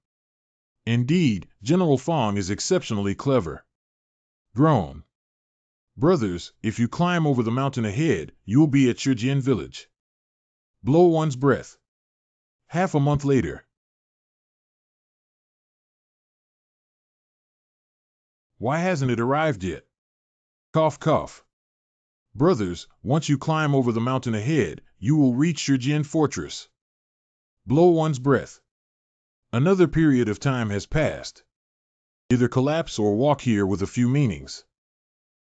Indeed, General Fang is exceptionally clever. Grown. Brothers, if you climb over the mountain ahead, you'll be at Shijian village. Blow one's breath. Half a month later. Why hasn't it arrived yet? Cough cough. Brothers, once you climb over the mountain ahead, you will reach Shijian Fortress. Blow one's breath. Another period of time has passed. Either collapse or walk here with a few meanings.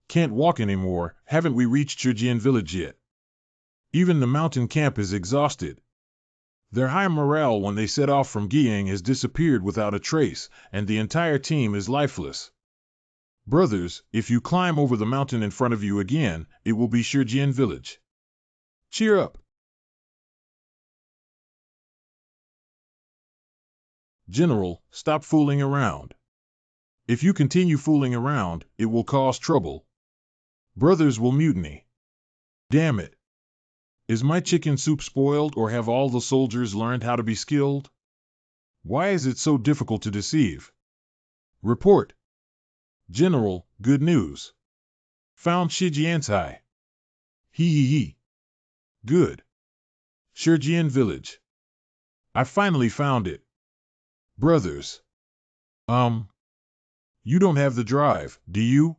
Can't walk anymore, haven't we reached Shijian village yet? Even the mountain camp is exhausted. Their high morale when they set off from Guiyang has disappeared without a trace, and the entire team is lifeless. Brothers, if you climb over the mountain in front of you again, it will be Shijian village. Cheer up. General, stop fooling around. If you continue fooling around, it will cause trouble. Brothers will mutiny. Damn it. Is my chicken soup spoiled, or have all the soldiers learned how to be skilled? Why is it so difficult to deceive? Report. General, good news. Found Shijiansai. Hee. Good. Shijian village. I finally found it. Brothers. You don't have the drive, do you?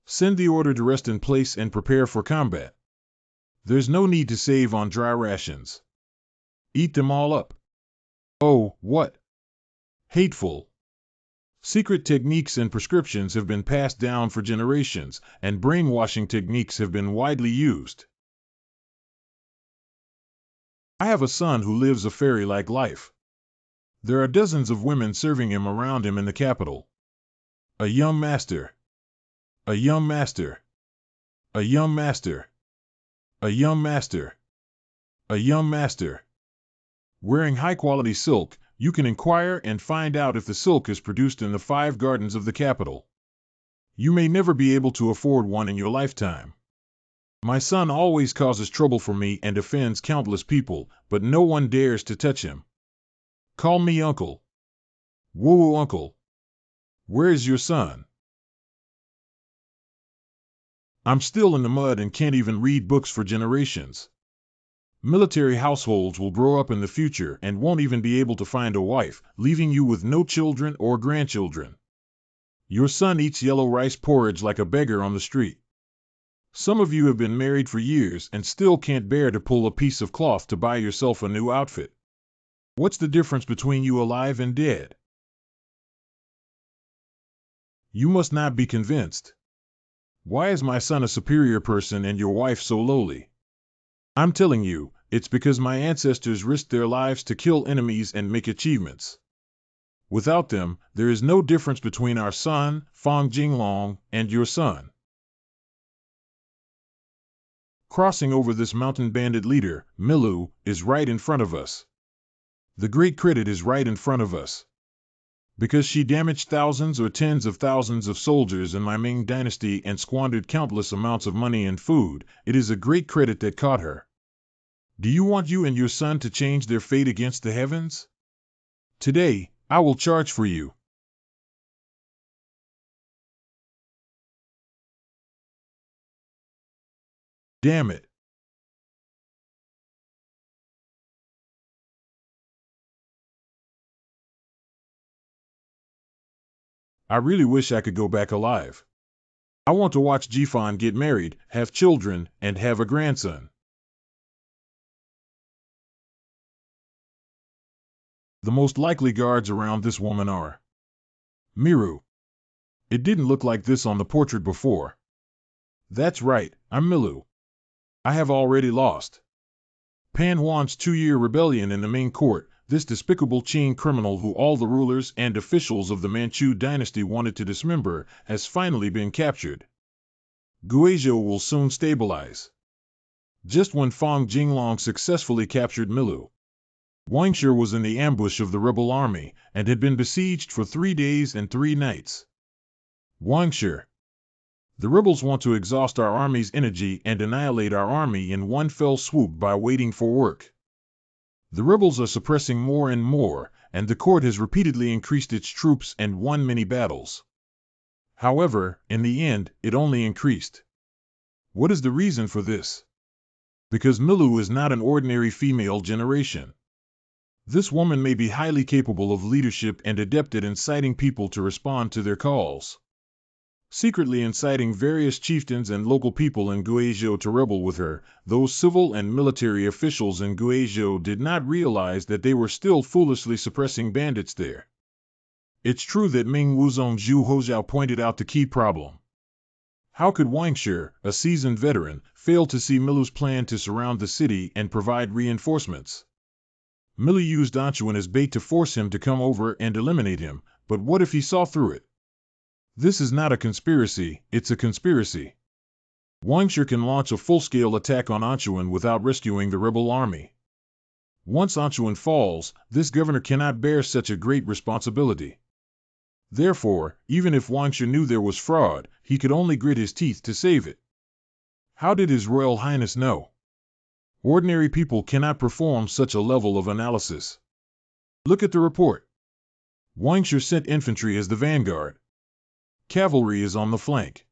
Send the order to rest in place and prepare for combat. There's no need to save on dry rations. Eat them all up. Oh, what? Hateful. Secret techniques and prescriptions have been passed down for generations, and brainwashing techniques have been widely used. I have a son who lives a fairy-like life. There are dozens of women serving him around him in the capital. A young master. A young master. A young master. A young master. A young master. Wearing high-quality silk, you can inquire and find out if the silk is produced in the 5 gardens of the capital. You may never be able to afford one in your lifetime. My son always causes trouble for me and offends countless people, but no one dares to touch him. Call me uncle. Woo uncle. Where is your son? I'm still in the mud and can't even read books for generations. Military households will grow up in the future and won't even be able to find a wife, leaving you with no children or grandchildren. Your son eats yellow rice porridge like a beggar on the street. Some of you have been married for years and still can't bear to pull a piece of cloth to buy yourself a new outfit. What's the difference between you alive and dead? You must not be convinced. Why is my son a superior person and your wife so lowly? I'm telling you, it's because my ancestors risked their lives to kill enemies and make achievements. Without them, there is no difference between our son, Fang Jinglong, and your son. Crossing over this mountain bandit leader, Milu, is right in front of us. The great credit is right in front of us. Because she damaged thousands or tens of thousands of soldiers in my Ming Dynasty and squandered countless amounts of money and food, it is a great credit that caught her. Do you want you and your son to change their fate against the heavens? Today, I will charge for you. Damn it. I really wish I could go back alive. I want to watch Jifan get married, have children, and have a grandson. The most likely guards around this woman are Miru. It didn't look like this on the portrait before. That's right, I'm Milu. I have already lost. Pan Huan's 2-year rebellion in the Ming court, this despicable Qing criminal who all the rulers and officials of the Manchu dynasty wanted to dismember, has finally been captured. Guizhou will soon stabilize. Just when Fang Jinglong successfully captured Milu, Wangshi was in the ambush of the rebel army and had been besieged for 3 days and 3 nights. Wangshi. The rebels want to exhaust our army's energy and annihilate our army in one fell swoop by waiting for work. The rebels are suppressing more and more, and the court has repeatedly increased its troops and won many battles. However, in the end, it only increased. What is the reason for this? Because Milu is not an ordinary female generation. This woman may be highly capable of leadership and adept at inciting people to respond to their calls. Secretly inciting various chieftains and local people in Guizhou to rebel with her, those civil and military officials in Guizhou did not realize that they were still foolishly suppressing bandits there. It's true that Ming Wuzong Zhu Hojiao pointed out the key problem. How could Wangshi, a seasoned veteran, fail to see Milu's plan to surround the city and provide reinforcements? Milu used Anchuan as bait to force him to come over and eliminate him, but what if he saw through it? This is not a conspiracy, it's a conspiracy. Wangshi can launch a full-scale attack on Anchuan without rescuing the rebel army. Once Anchuan falls, this governor cannot bear such a great responsibility. Therefore, even if Wangshi knew there was fraud, he could only grit his teeth to save it. How did His Royal Highness know? Ordinary people cannot perform such a level of analysis. Look at the report. Wangshi sent infantry as the vanguard. Cavalry is on the flank.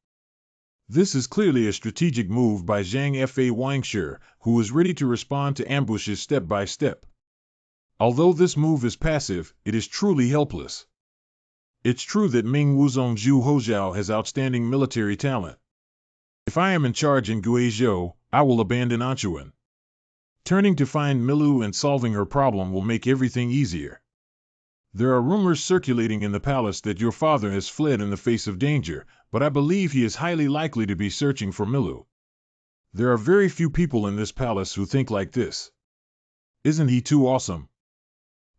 This is clearly a strategic move by Zhang Fa Wangshi, who is ready to respond to ambushes step by step. Although this move is passive, it is truly helpless. It's true that Ming Wuzong Zhu Hozhao has outstanding military talent. If I am in charge in Guizhou, I will abandon Anchuan. Turning to find Milu and solving her problem will make everything easier. There are rumors circulating in the palace that your father has fled in the face of danger, but I believe he is highly likely to be searching for Milu. There are very few people in this palace who think like this. Isn't he too awesome?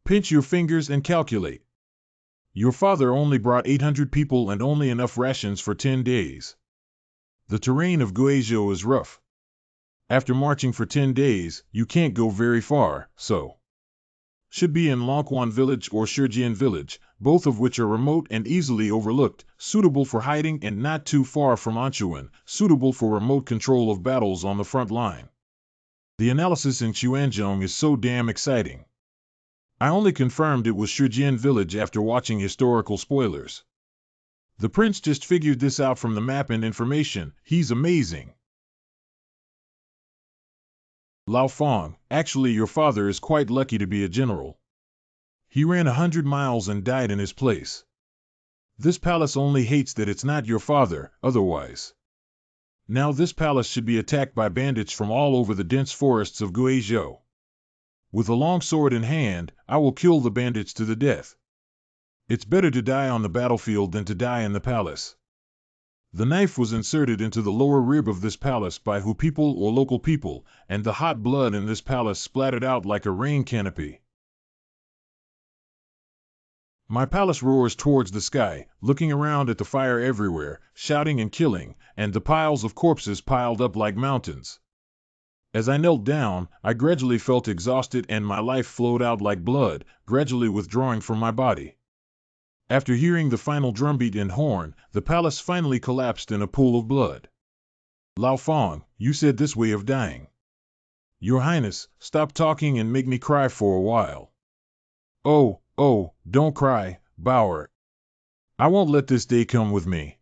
Pinch your fingers and calculate. Your father only brought 800 people and only enough rations for 10 days. The terrain of Guizhou is rough. After marching for 10 days, you can't go very far, so should be in Longquan village or Shijian village, both of which are remote and easily overlooked, suitable for hiding and not too far from Anchuan, suitable for remote control of battles on the front line. The analysis in Xuanzhong is so damn exciting. I only confirmed it was Shijian village after watching historical spoilers. The prince just figured this out from the map and information. He's amazing. Lao Fong, actually your father is quite lucky to be a general. He ran 100 miles and died in his place. This palace only hates that it's not your father, otherwise. Now this palace should be attacked by bandits from all over the dense forests of Guizhou. With a long sword in hand, I will kill the bandits to the death. It's better to die on the battlefield than to die in the palace. The knife was inserted into the lower rib of this palace by Hu people or local people, and the hot blood in this palace splattered out like a rain canopy. My palace roars towards the sky, looking around at the fire everywhere, shouting and killing, and the piles of corpses piled up like mountains. As I knelt down, I gradually felt exhausted and my life flowed out like blood, gradually withdrawing from my body. After hearing the final drumbeat and horn, the palace finally collapsed in a pool of blood. Lao Fong, you said this way of dying. Your Highness, stop talking and make me cry for a while. Oh, don't cry, Bauer. I won't let this day come with me.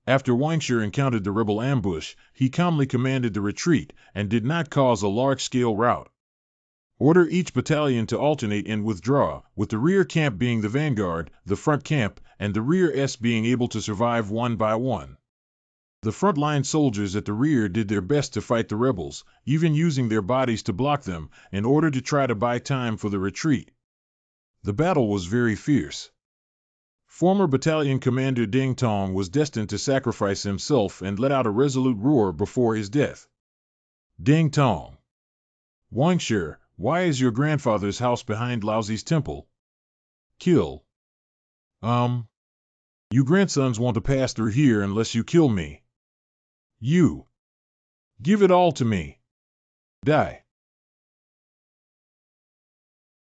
After Wangshi encountered the rebel ambush, he calmly commanded the retreat and did not cause a large-scale rout. Order each battalion to alternate and withdraw, with the rear camp being the vanguard, the front camp, and the rear S being able to survive one by one. The front-line soldiers at the rear did their best to fight the rebels, even using their bodies to block them, in order to try to buy time for the retreat. The battle was very fierce. Former battalion commander Ding Tong was destined to sacrifice himself and let out a resolute roar before his death. Ding Tong. Wangshi, why is your grandfather's house behind Laozi's temple? Kill. You grandsons want to pass through here unless you kill me. You. Give it all to me. Die.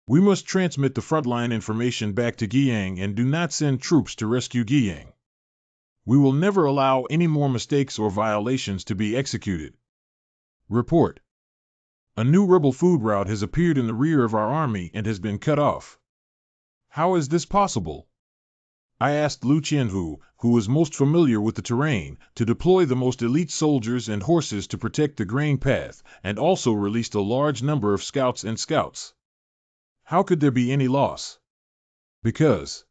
We must transmit the frontline information back to Guiyang and do not send troops to rescue Guiyang. We will never allow any more mistakes or violations to be executed. Report. A new rebel food route has appeared in the rear of our army and has been cut off. How is this possible? I asked Lu Qianhu, who was most familiar with the terrain, to deploy the most elite soldiers and horses to protect the grain path, and also released a large number of scouts and scouts. How could there be any loss? Because.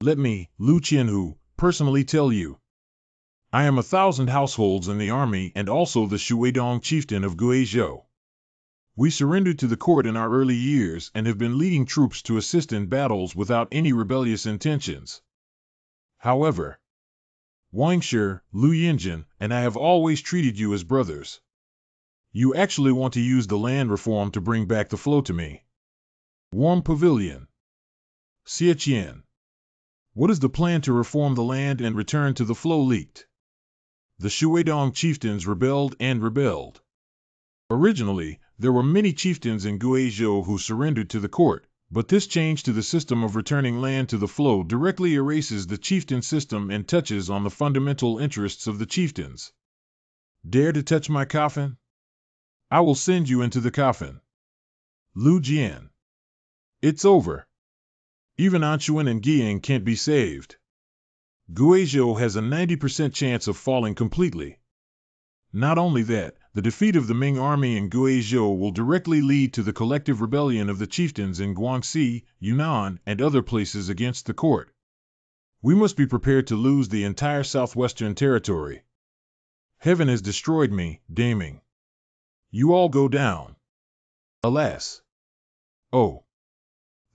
Let me, Lu Qianhu, personally tell you. I am 1,000 households in the army and also the Shuidong chieftain of Guizhou. We surrendered to the court in our early years and have been leading troops to assist in battles without any rebellious intentions. However, Wangshi, Liu Yinjin, and I have always treated you as brothers. You actually want to use the land reform to bring back the flow to me. Warm Pavilion. Xie. What is the plan to reform the land and return to the flow leaked? The Shuidong chieftains rebelled and rebelled. Originally, there were many chieftains in Guizhou who surrendered to the court, but this change to the system of returning land to the flow directly erases the chieftain system and touches on the fundamental interests of the chieftains. Dare to touch my coffin? I will send you into the coffin. Lu Jian. It's over. Even Anquan and Guiyang can't be saved. Guizhou has a 90% chance of falling completely. Not only that, the defeat of the Ming army in Guizhou will directly lead to the collective rebellion of the chieftains in Guangxi, Yunnan, and other places against the court. We must be prepared to lose the entire southwestern territory. Heaven has destroyed me, Daming. You all go down. Alas. Oh.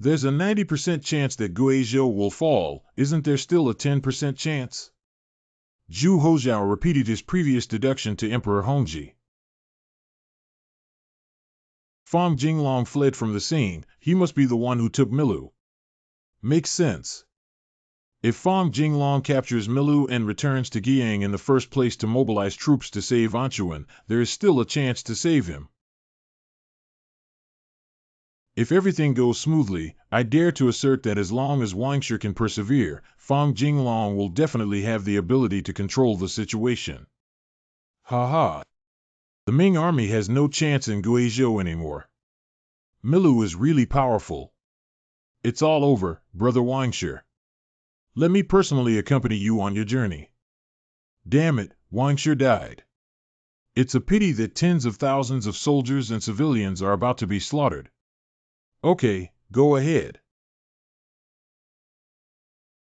There's a 90% chance that Guizhou will fall, isn't there still a 10% chance? Zhu Hozhao repeated his previous deduction to Emperor Hongji. Fang Jinglong fled from the scene, he must be the one who took Milu. Makes sense. If Fang Jinglong captures Milu and returns to Guiyang in the first place to mobilize troops to save Anquan, there is still a chance to save him. If everything goes smoothly, I dare to assert that as long as Wangshi can persevere, Fang Jinglong will definitely have the ability to control the situation. Ha. The Ming army has no chance in Guizhou anymore. Milu is really powerful. It's all over, brother Wangshi. Let me personally accompany you on your journey. Damn it, Wangshi died. It's a pity that tens of thousands of soldiers and civilians are about to be slaughtered. Okay, go ahead.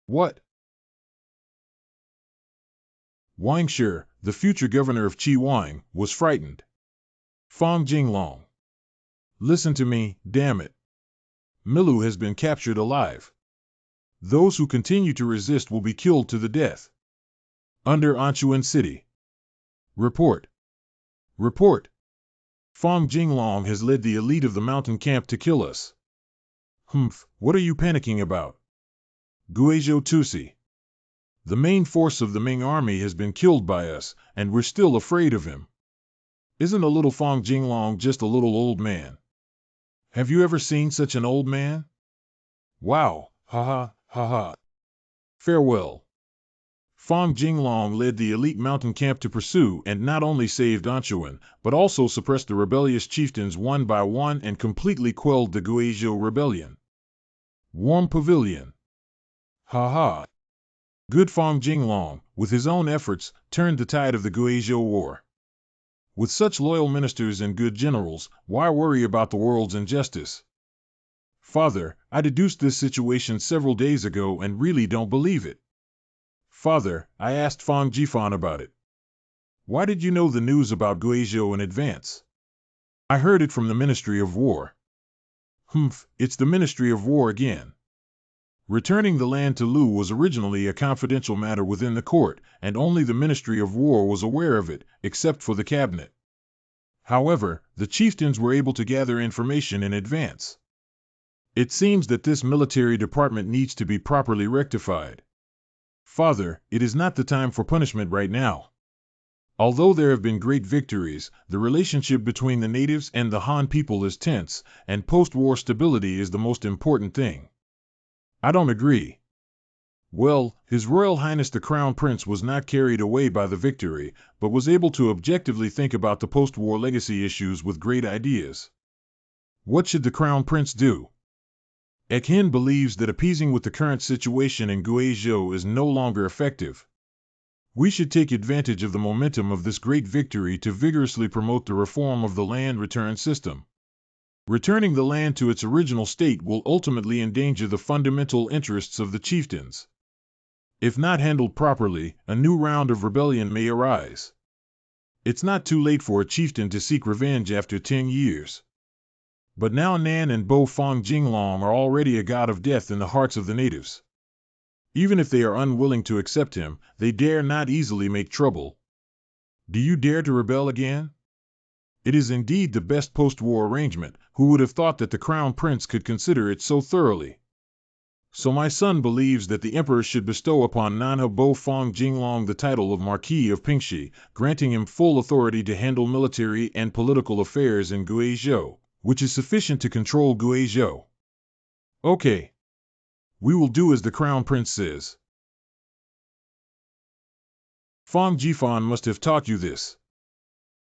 What? Wangshi, the future governor of Qi, was frightened. Fang Jinglong. Listen to me, damn it. Milu has been captured alive. Those who continue to resist will be killed to the death. Under Anquan City. Report. Fang Jinglong has led the elite of the mountain camp to kill us. What are you panicking about? Guizhou Tusi. The main force of the Ming army has been killed by us, and we're still afraid of him. Isn't a little Fang Jinglong just a little old man? Have you ever seen such an old man? Wow, ha. Farewell. Fang Jinglong led the elite mountain camp to pursue and not only saved Anquan, but also suppressed the rebellious chieftains one by one and completely quelled the Guizhou rebellion. Warm Pavilion. Ha. Good Fang Jinglong, with his own efforts, turned the tide of the Guizhou war. With such loyal ministers and good generals, why worry about the world's injustice? Father, I deduced this situation several days ago and really don't believe it. Father, I asked Fang Jifan about it. Why did you know the news about Guizhou in advance? I heard it from the Ministry of War. It's the Ministry of War again. Returning the land to Lu was originally a confidential matter within the court, and only the Ministry of War was aware of it, except for the cabinet. However, the chieftains were able to gather information in advance. It seems that this military department needs to be properly rectified. Father, it is not the time for punishment right now. Although there have been great victories, the relationship between the natives and the Han people is tense, and post-war stability is the most important thing. I don't agree. Well, His Royal Highness the Crown Prince was not carried away by the victory, but was able to objectively think about the post-war legacy issues with great ideas. What should the Crown Prince do? Ekhin believes that appeasing with the current situation in Guizhou is no longer effective. We should take advantage of the momentum of this great victory to vigorously promote the reform of the land return system. Returning the land to its original state will ultimately endanger the fundamental interests of the chieftains. If not handled properly, a new round of rebellion may arise. It's not too late for a chieftain to seek revenge after 10 years. But now Nan and Bo Fang Jinglong are already a god of death in the hearts of the natives. Even if they are unwilling to accept him, they dare not easily make trouble. Do you dare to rebel again? It is indeed the best post-war arrangement. Who would have thought that the Crown Prince could consider it so thoroughly? So my son believes that the Emperor should bestow upon Nanha Bo Fong Jinglong the title of Marquis of Pingxi, granting him full authority to handle military and political affairs in Guizhou, which is sufficient to control Guizhou. Okay. We will do as the Crown Prince says. Fong Jifan must have taught you this.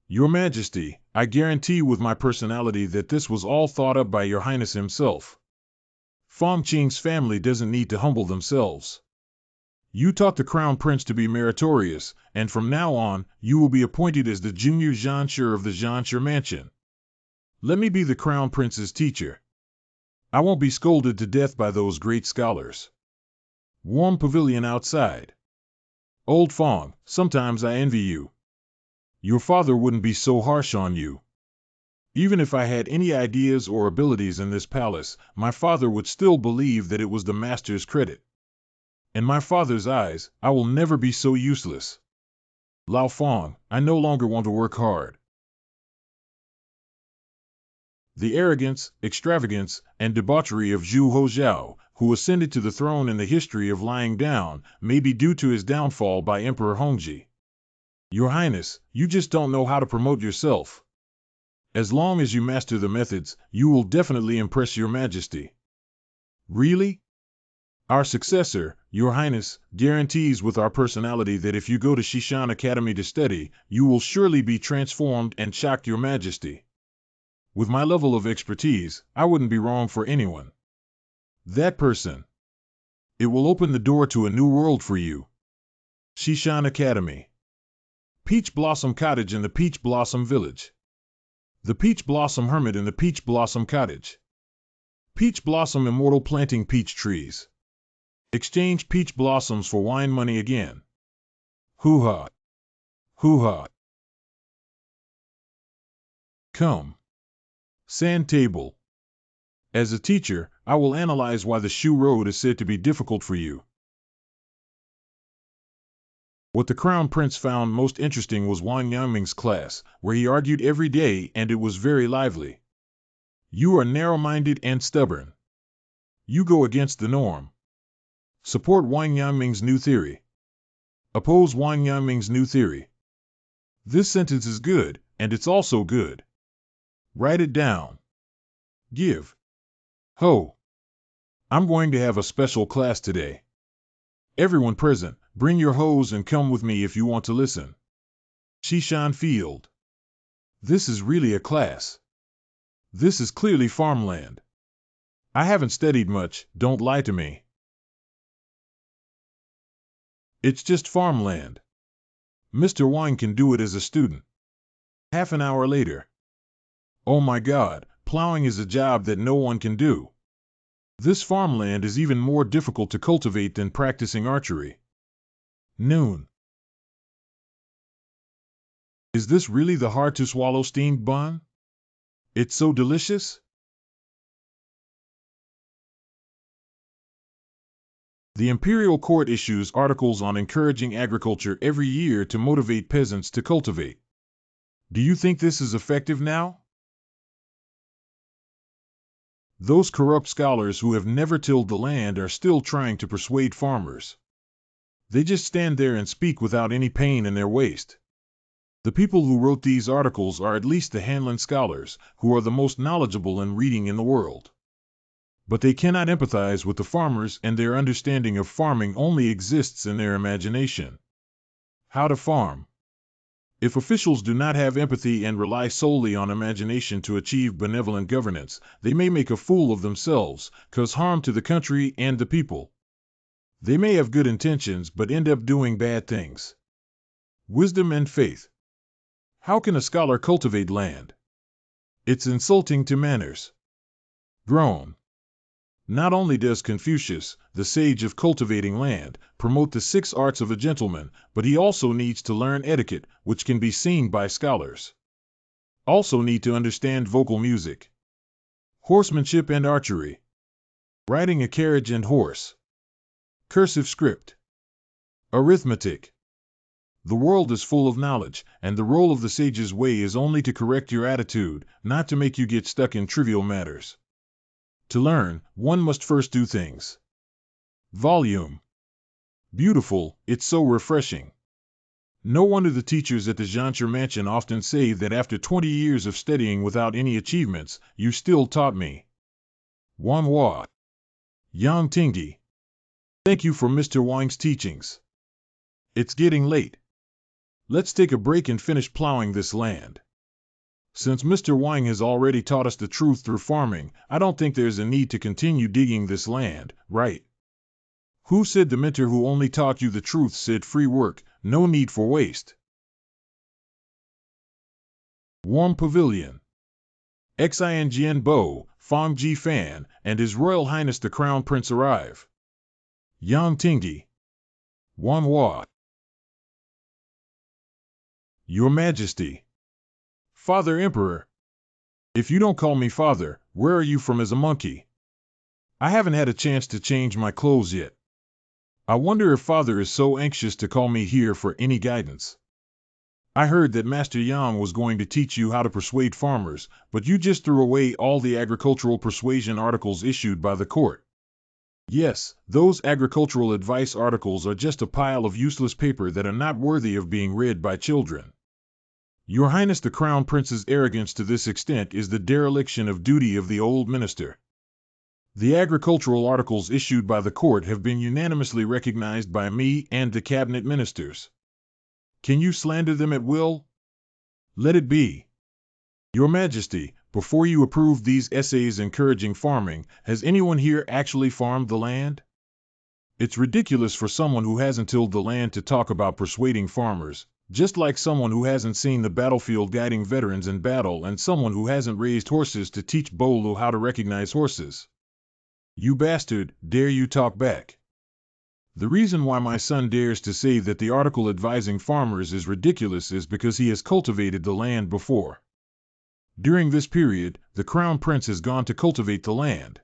Your Majesty, I guarantee with my personality that this was all thought up by Your Highness himself. Fong Qing's family doesn't need to humble themselves. You taught the Crown Prince to be meritorious, and from now on, you will be appointed as the junior Zhansher of the Zhansher Mansion. Let me be the Crown Prince's teacher. I won't be scolded to death by those great scholars. Warm pavilion outside. Old Fong, sometimes I envy you. Your father wouldn't be so harsh on you. Even if I had any ideas or abilities in this palace, my father would still believe that it was the master's credit. In my father's eyes, I will never be so useless. Lao Fong, I no longer want to work hard. The arrogance, extravagance, and debauchery of Zhu Hozhao, who ascended to the throne in the history of lying down, may be due to his downfall by Emperor Hongji. Your Highness, you just don't know how to promote yourself. As long as you master the methods, you will definitely impress Your Majesty. Really? Our successor, Your Highness, guarantees with our personality that if you go to Shishan Academy to study, you will surely be transformed and shock Your Majesty. With my level of expertise, I wouldn't be wrong for anyone. That person. It will open the door to a new world for you. Shishan Academy. Peach Blossom Cottage in the Peach Blossom Village. The Peach Blossom Hermit in the Peach Blossom Cottage. Peach Blossom Immortal planting peach trees. Exchange peach blossoms for wine money again. Hoo-ha. Hoo-ha. Come. Sand table. As a teacher, I will analyze why the Shu Road is said to be difficult for you. What the Crown Prince found most interesting was Wang Yangming's class, where he argued every day and it was very lively. You are narrow-minded and stubborn. You go against the norm. Support Wang Yangming's new theory. Oppose Wang Yangming's new theory. This sentence is good, and it's also good. Write it down. Give. Ho. I'm going to have a special class today. Everyone present, bring your hose and come with me if you want to listen. Shishan Field. This is really a class. This is clearly farmland. I haven't studied much, don't lie to me. It's just farmland. Mr. Wang can do it as a student. Half an hour later. Oh my God, plowing is a job that no one can do. This farmland is even more difficult to cultivate than practicing archery. Noon. Is this really the hard-to-swallow steamed bun? It's so delicious? The Imperial Court issues articles on encouraging agriculture every year to motivate peasants to cultivate. Do you think this is effective now? Those corrupt scholars who have never tilled the land are still trying to persuade farmers. They just stand there and speak without any pain in their waist. The people who wrote these articles are at least the Hanlon scholars, who are the most knowledgeable in reading in the world. But they cannot empathize with the farmers, and their understanding of farming only exists in their imagination. How to farm. If officials do not have empathy and rely solely on imagination to achieve benevolent governance, they may make a fool of themselves, cause harm to the country and the people. They may have good intentions but end up doing bad things. Wisdom and faith. How can a scholar cultivate land? It's insulting to manners. Groan. Not only does Confucius, the sage of cultivating land, promote the 6 arts of a gentleman, but he also needs to learn etiquette, which can be seen by scholars. Also need to understand vocal music. Horsemanship and archery. Riding a carriage and horse. Cursive script. Arithmetic. The world is full of knowledge, and the role of the sage's way is only to correct your attitude, not to make you get stuck in trivial matters. To learn, one must first do things. Volume. Beautiful, it's so refreshing. No wonder the teachers at the Zhantir Mansion often say that after 20 years of studying without any achievements, you still taught me. Manhwa. Yang Tingdi. Thank you for Mr. Wang's teachings. It's getting late. Let's take a break and finish plowing this land. Since Mr. Wang has already taught us the truth through farming, I don't think there's a need to continue digging this land, right? Who said the mentor who only taught you the truth said free work, no need for waste? Warm Pavilion. Xingn Bo, Hongji Fan, and His Royal Highness the Crown Prince arrive. Yang Tingdi. Manhwa. Your Majesty. Father Emperor. If you don't call me father, where are you from as a monkey? I haven't had a chance to change my clothes yet. I wonder if father is so anxious to call me here for any guidance. I heard that Master Yang was going to teach you how to persuade farmers, but you just threw away all the agricultural persuasion articles issued by the court. Yes, those agricultural advice articles are just a pile of useless paper that are not worthy of being read by children. Your Highness the Crown Prince's arrogance to this extent is the dereliction of duty of the old minister. The agricultural articles issued by the court have been unanimously recognized by me and the cabinet ministers. Can you slander them at will? Let it be. Your Majesty, before you approve these essays encouraging farming, has anyone here actually farmed the land? It's ridiculous for someone who hasn't tilled the land to talk about persuading farmers, just like someone who hasn't seen the battlefield guiding veterans in battle and someone who hasn't raised horses to teach Bolu how to recognize horses. You bastard, dare you talk back? The reason why my son dares to say that the article advising farmers is ridiculous is because he has cultivated the land before. During this period, the Crown Prince has gone to cultivate the land.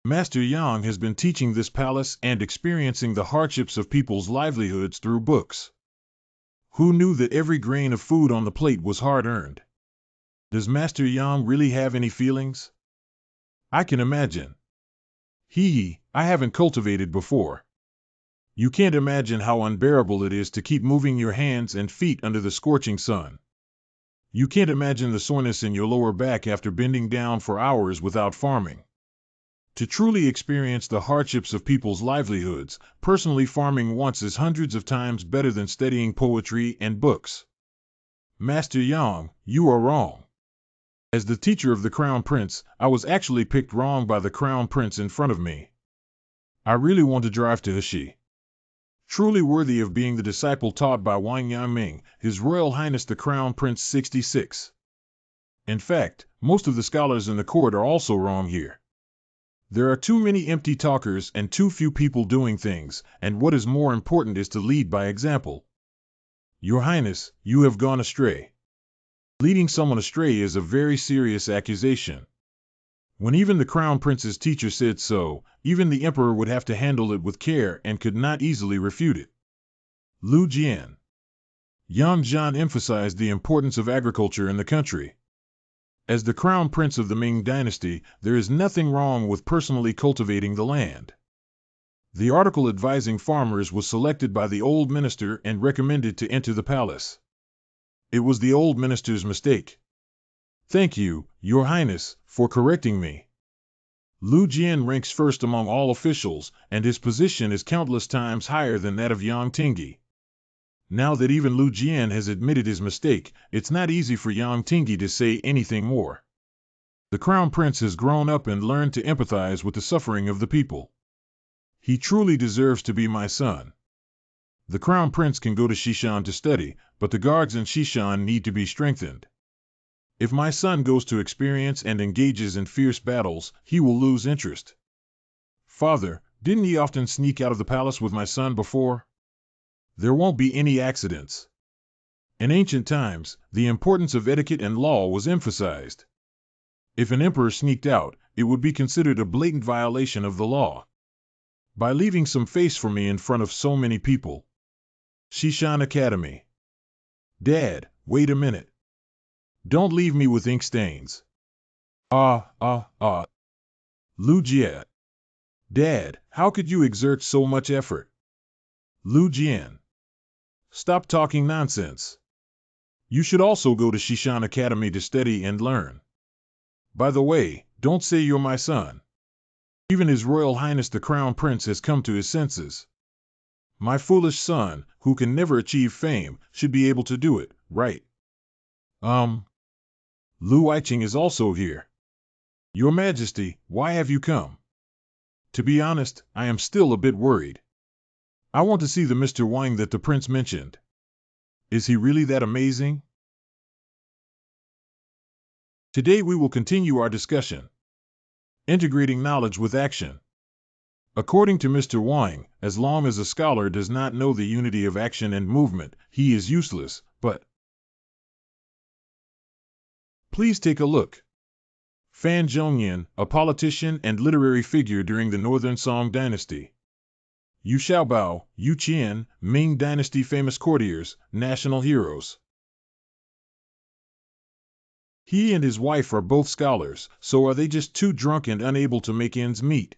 Master Yang has been teaching this palace and experiencing the hardships of people's livelihoods through books. Who knew that every grain of food on the plate was hard-earned? Does Master Yang really have any feelings? I can imagine. I haven't cultivated before. You can't imagine how unbearable it is to keep moving your hands and feet under the scorching sun. You can't imagine the soreness in your lower back after bending down for hours without farming. To truly experience the hardships of people's livelihoods, personally farming once is hundreds of times better than studying poetry and books. Master Yang, you are wrong. As the teacher of the Crown Prince, I was actually picked wrong by the Crown Prince in front of me. I really want to drive to Heshi. Truly worthy of being the disciple taught by Wang Ming, His Royal Highness the Crown Prince 66. In fact, most of the scholars in the court are also wrong here. There are too many empty talkers and too few people doing things, and what is more important is to lead by example. Your Highness, you have gone astray. Leading someone astray is a very serious accusation. When even the Crown Prince's teacher said so, even the Emperor would have to handle it with care and could not easily refute it. Lu Jian. Yang Zhan emphasized the importance of agriculture in the country. As the Crown Prince of the Ming Dynasty, there is nothing wrong with personally cultivating the land. The article advising farmers was selected by the old minister and recommended to enter the palace. It was the old minister's mistake. Thank you, Your Highness, for correcting me. Lu Jian ranks first among all officials, and his position is countless times higher than that of Yang Tingdi. Now that even Lu Jian has admitted his mistake, it's not easy for Yang Tingdi to say anything more. The Crown Prince has grown up and learned to empathize with the suffering of the people. He truly deserves to be my son. The Crown Prince can go to Xishan to study, but the guards in Xishan need to be strengthened. If my son goes to experience and engages in fierce battles, he will lose interest. Father, didn't he often sneak out of the palace with my son before? There won't be any accidents. In ancient times, the importance of etiquette and law was emphasized. If an emperor sneaked out, it would be considered a blatant violation of the law. By leaving some face for me in front of so many people. Shishan Academy. Dad, wait a minute. Don't leave me with ink stains. Lu Jie. Dad, how could you exert so much effort? Lu Jian. Stop talking nonsense. You should also go to Shishan Academy to study and learn. By the way, don't say you're my son. Even His Royal Highness the Crown Prince has come to his senses. My foolish son, who can never achieve fame, should be able to do it, right? Lu Weiqing is also here. Your Majesty, why have you come? To be honest, I am still a bit worried. I want to see the Mr. Wang that the prince mentioned. Is he really that amazing? Today we will continue our discussion. Integrating knowledge with action. According to Mr. Wang, as long as a scholar does not know the unity of action and movement, he is useless, but... Please take a look. Fan Zhongyan, a politician and literary figure during the Northern Song Dynasty. Yu Xiaobao, Yu Qian, Ming Dynasty famous courtiers, national heroes. He and his wife are both scholars, so are they just too drunk and unable to make ends meet?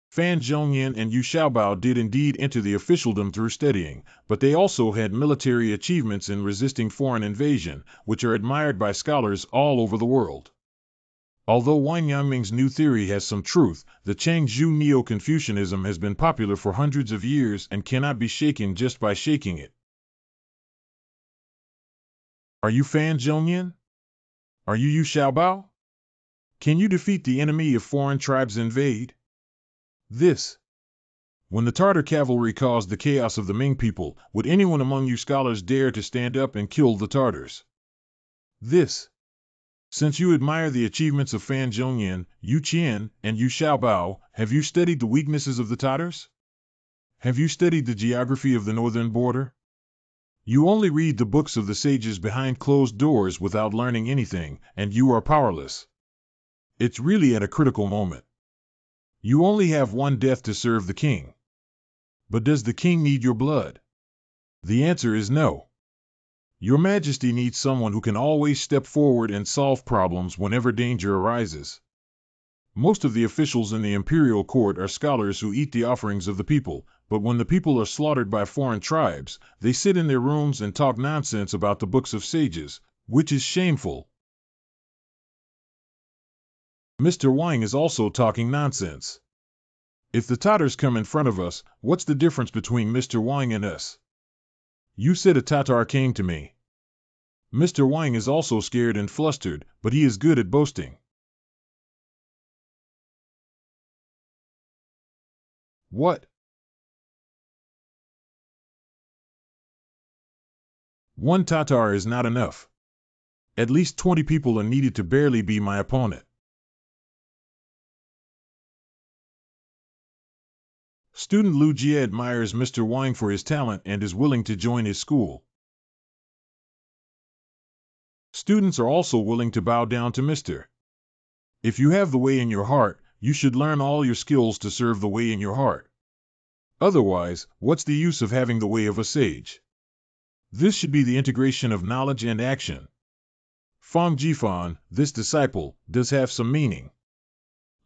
Fan Zhongyan and Yu Xiaobao did indeed enter the officialdom through studying, but they also had military achievements in resisting foreign invasion, which are admired by scholars all over the world. Although Wang Yangming's new theory has some truth, the Changzhou Neo-Confucianism has been popular for hundreds of years and cannot be shaken just by shaking it. Are you Fan Zhongyan? Are you Yu Xiaobao? Can you defeat the enemy if foreign tribes invade? When the Tartar cavalry caused the chaos of the Ming people, would anyone among you scholars dare to stand up and kill the Tartars? Since you admire the achievements of Fan Zhongyan, Yu Qian, and Yu Xiaobao, have you studied the weaknesses of the Tatars? Have you studied the geography of the northern border? You only read the books of the sages behind closed doors without learning anything, and you are powerless. It's really at a critical moment. You only have one death to serve the king. But does the king need your blood? The answer is no. Your Majesty needs someone who can always step forward and solve problems whenever danger arises. Most of the officials in the Imperial court are scholars who eat the offerings of the people, but when the people are slaughtered by foreign tribes, they sit in their rooms and talk nonsense about the books of sages, which is shameful. Mr. Wang is also talking nonsense. If the Tatars come in front of us, what's the difference between Mr. Wang and us? You said a Tatar came to me. Mr. Wang is also scared and flustered, but he is good at boasting. What? One Tatar is not enough. At least 20 people are needed to barely be my opponent. Student Lu Jie admires Mr. Wang for his talent and is willing to join his school. Students are also willing to bow down to Mr. If you have the way in your heart, you should learn all your skills to serve the way in your heart. Otherwise, what's the use of having the way of a sage? This should be the integration of knowledge and action. Fang Jifan, this disciple, does have some meaning.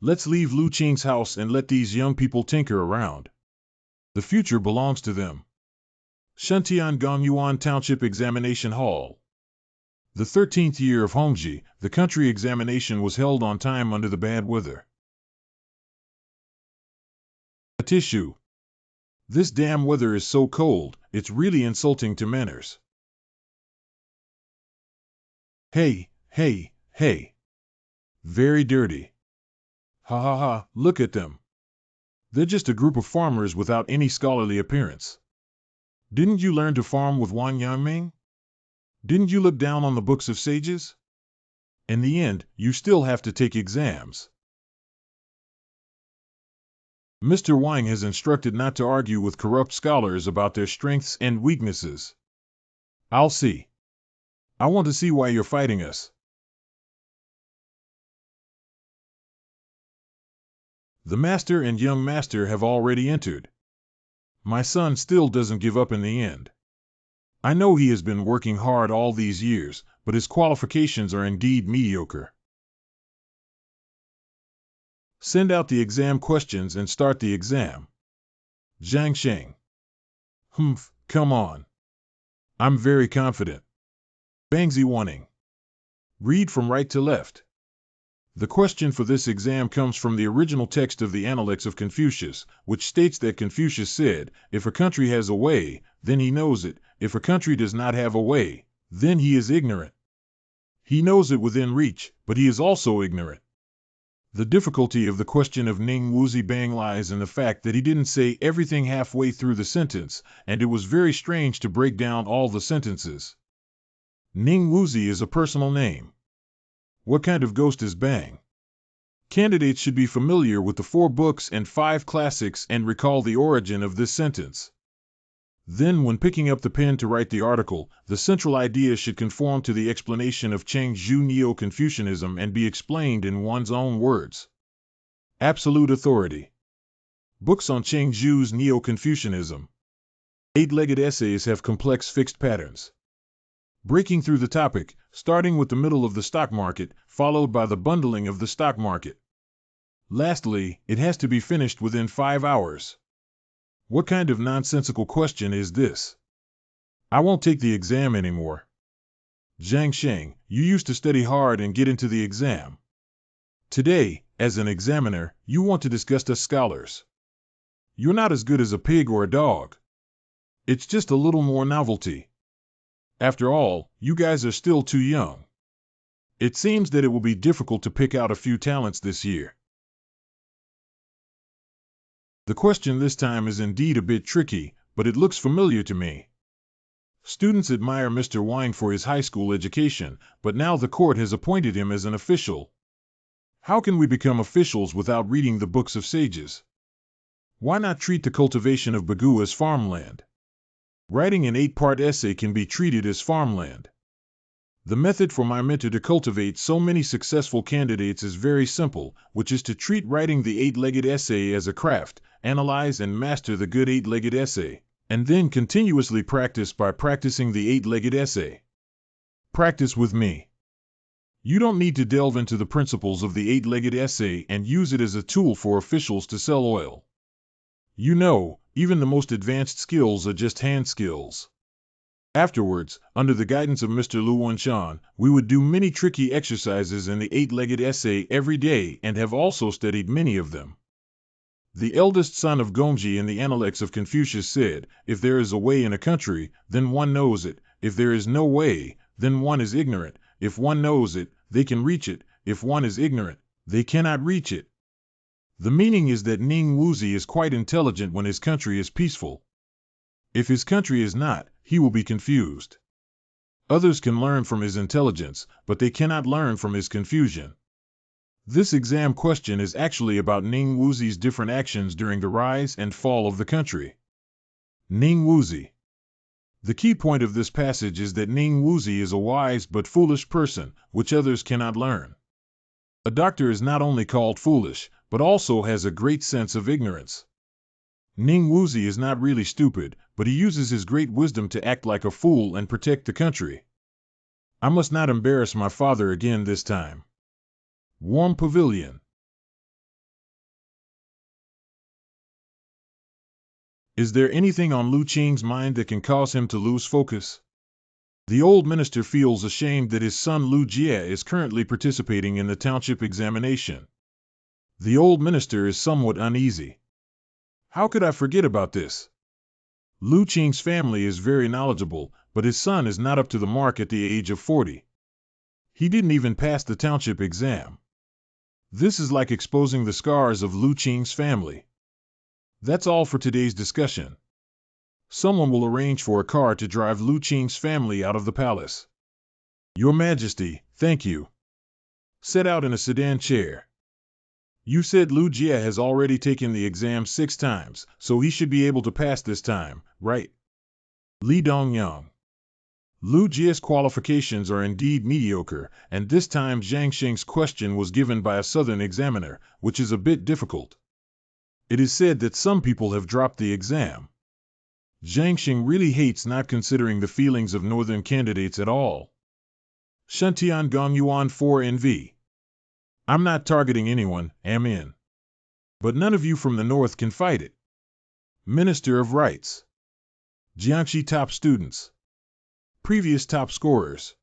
Let's leave Lu Qing's house and let these young people tinker around. The future belongs to them. Shentian Gongyuan Township Examination Hall. The 13th year of Hongji, the country examination was held on time under the bad weather. A tissue. This damn weather is so cold, it's really insulting to manners. Hey. Very dirty. Ha ha ha, look at them. They're just a group of farmers without any scholarly appearance. Didn't you learn to farm with Wang Yangming? Didn't you look down on the books of sages? In the end, you still have to take exams. Mr. Wang has instructed not to argue with corrupt scholars about their strengths and weaknesses. I'll see. I want to see why you're fighting us. The master and young master have already entered. My son still doesn't give up in the end. I know he has been working hard all these years, but his qualifications are indeed mediocre. Send out the exam questions and start the exam. Zhang Sheng. Humph, come on. I'm very confident. Bangzi Wanning. Read from right to left. The question for this exam comes from the original text of the Analects of Confucius, which states that Confucius said, if a country has a way, then he knows it. If a country does not have a way, then he is ignorant. He knows it within reach, but he is also ignorant. The difficulty of the question of Ning Wuzi Bang lies in the fact that he didn't say everything halfway through the sentence, and it was very strange to break down all the sentences. Ning Wuzi is a personal name. What kind of ghost is Bang? Candidates should be familiar with the 4 books and 5 classics and recall the origin of this sentence. Then, when picking up the pen to write the article, the central idea should conform to the explanation of Cheng Zhu Neo-Confucianism and be explained in one's own words. Absolute authority. Books on Cheng Zhu's Neo-Confucianism. 8-legged essays have complex fixed patterns. Breaking through the topic, starting with the middle of the stock market, followed by the bundling of the stock market. Lastly, it has to be finished within 5 hours. What kind of nonsensical question is this? I won't take the exam anymore. Zhang Sheng, you used to study hard and get into the exam. Today, as an examiner, you want to disgust us scholars. You're not as good as a pig or a dog. It's just a little more novelty. After all, you guys are still too young. It seems that it will be difficult to pick out a few talents this year. The question this time is indeed a bit tricky, but it looks familiar to me. Students admire Mr. Wang for his high school education, but now the court has appointed him as an official. How can we become officials without reading the books of sages? Why not treat the cultivation of Bagua as farmland? Writing an 8-part essay can be treated as farmland. The method for my mentor to cultivate so many successful candidates is very simple, which is to treat writing the 8-legged essay as a craft, analyze and master the good 8-legged essay, and then continuously practice by practicing the 8-legged essay. Practice with me. You don't need to delve into the principles of the 8-legged essay and use it as a tool for officials to sell oil. You know, even the most advanced skills are just hand skills. Afterwards, under the guidance of Mr. Lu Wenshan, we would do many tricky exercises in the 8-legged essay every day and have also studied many of them. The eldest son of Hongji in the Analects of Confucius said, if there is a way in a country, then one knows it. If there is no way, then one is ignorant. If one knows it, they can reach it. If one is ignorant, they cannot reach it. The meaning is that Ning Wuzi is quite intelligent when his country is peaceful. If his country is not, he will be confused. Others can learn from his intelligence, but they cannot learn from his confusion. This exam question is actually about Ning Wuzi's different actions during the rise and fall of the country. Ning Wuzi. The key point of this passage is that Ning Wuzi is a wise but foolish person, which others cannot learn. A doctor is not only called foolish, but also has a great sense of ignorance. Ning Wuzi is not really stupid, but he uses his great wisdom to act like a fool and protect the country. I must not embarrass my father again this time. Warm Pavilion. Is there anything on Lu Qing's mind that can cause him to lose focus? The old minister feels ashamed that his son Lu Jie is currently participating in the township examination. The old minister is somewhat uneasy. How could I forget about this? Lu Qing's family is very knowledgeable, but his son is not up to the mark at the age of 40. He didn't even pass the township exam. This is like exposing the scars of Lu Qing's family. That's all for today's discussion. Someone will arrange for a car to drive Lu Qing's family out of the palace. Your Majesty, thank you. Set out in a sedan chair. You said Lu Jie has already taken the exam 6 times, so he should be able to pass this time, right? Li Dongyang. Lu Jie's qualifications are indeed mediocre, and this time Zhang Sheng's question was given by a southern examiner, which is a bit difficult. It is said that some people have dropped the exam. Jiangxing really hates not considering the feelings of northern candidates at all. Shentian Gongyuan 4NV. I'm not targeting anyone, am in. But none of you from the north can fight it. Minister of Rights. Jiangxi top students. Previous top scorers.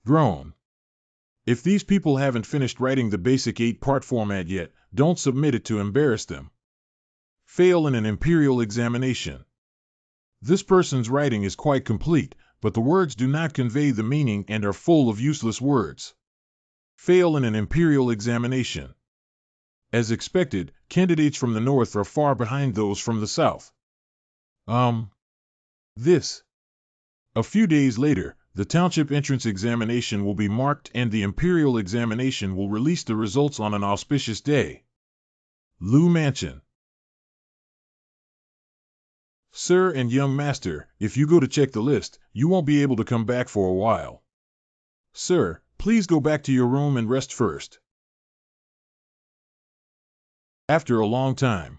Grown. If these people haven't finished writing the basic 8-part format yet, don't submit it to embarrass them. Fail in an Imperial examination. This person's writing is quite complete, but the words do not convey the meaning and are full of useless words. Fail in an Imperial examination. As expected, candidates from the north are far behind those from the south. This. A few days later, the township entrance examination will be marked and the Imperial examination will release the results on an auspicious day. Lu Mansion. Sir and young master, if you go to check the list, you won't be able to come back for a while. Sir, please go back to your room and rest first. After a long time.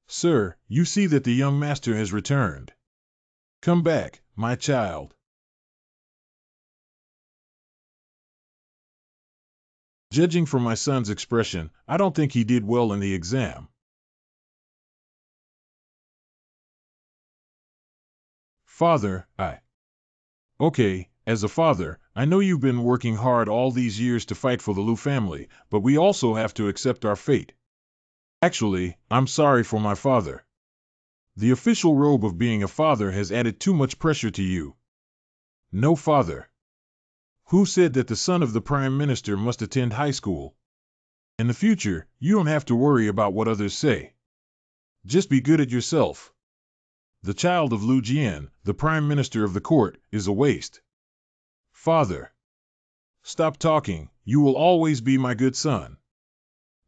Sir, you see that the young master has returned. Come back, my child. Judging from my son's expression, I don't think he did well in the exam. Father, Okay, as a father, I know you've been working hard all these years to fight for the Lu family, but we also have to accept our fate. Actually, I'm sorry for my father. The official robe of being a father has added too much pressure to you. No father. Who said that the son of the Prime Minister must attend high school? In the future, you don't have to worry about what others say. Just be good at yourself. The child of Lu Jian, the Prime Minister of the court, is a waste. Father. Stop talking, you will always be my good son.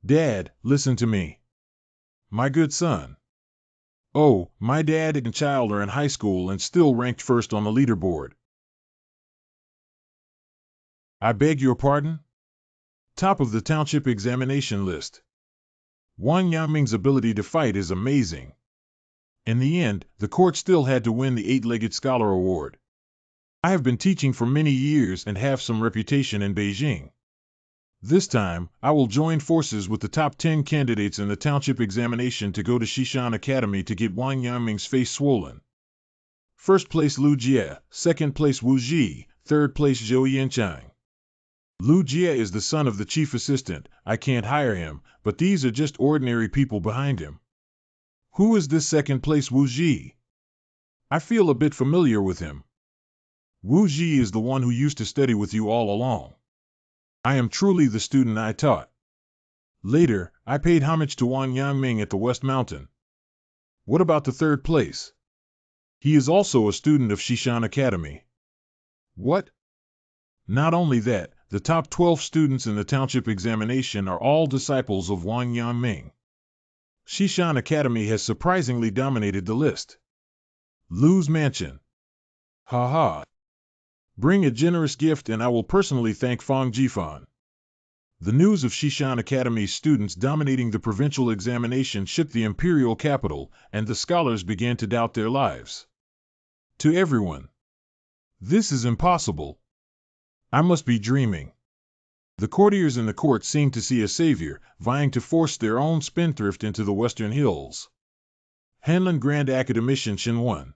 Dad, listen to me. My good son. Oh, my dad and child are in high school and still ranked first on the leaderboard. I beg your pardon? Top of the township examination list. Wang Yaming's ability to fight is amazing. In the end, the court still had to win the 8-legged scholar award. I have been teaching for many years and have some reputation in Beijing. This time, I will join forces with the top 10 candidates in the township examination to go to Xishan Academy to get Wang Yaming's face swollen. First place Lu Jie, second place Wu Ji, third place Zhou Yanchang. Lu Jie is the son of the chief assistant. I can't hire him, but these are just ordinary people behind him. Who is this second place Wu Ji? I feel a bit familiar with him. Wu Ji is the one who used to study with you all along. I am truly the student I taught. Later, I paid homage to Wang Yangming at the West Mountain. What about the third place? He is also a student of Xishan Academy. What? Not only that, the top 12 students in the township examination are all disciples of Wang Yangming. Xishan Academy has surprisingly dominated the list. Lu's Mansion. Ha ha. Bring a generous gift and I will personally thank Fang Jifan. The news of Xishan Academy's students dominating the provincial examination shook the imperial capital, and the scholars began to doubt their lives. To everyone. This is impossible. I must be dreaming. The courtiers in the court seemed to see a savior, vying to force their own spendthrift into the western hills. Hanlin Grand Academician Xinwen.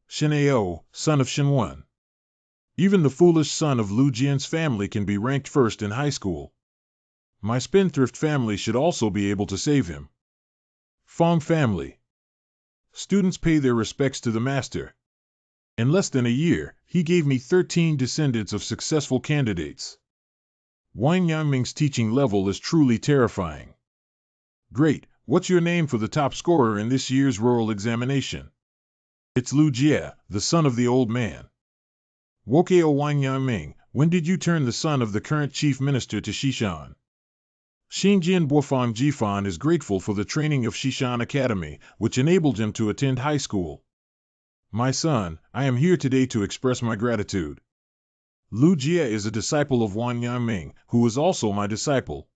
Shenao, son of Xinwen. Even the foolish son of Lu Jian's family can be ranked first in high school. My spendthrift family should also be able to save him. Fong family. Students pay their respects to the master. In less than a year, he gave me 13 descendants of successful candidates. Wang Yangming's teaching level is truly terrifying. Great, what's your name for the top scorer in this year's rural examination? It's Lu Jie, the son of the old man. Wokeo Wang Yangming, when did you turn the son of the current chief minister to Xishan? Xinjian Bofang Jifan is grateful for the training of Xishan Academy, which enabled him to attend high school. My son, I am here today to express my gratitude. Lu Jie is a disciple of Wan Yan Ming, who is also my disciple.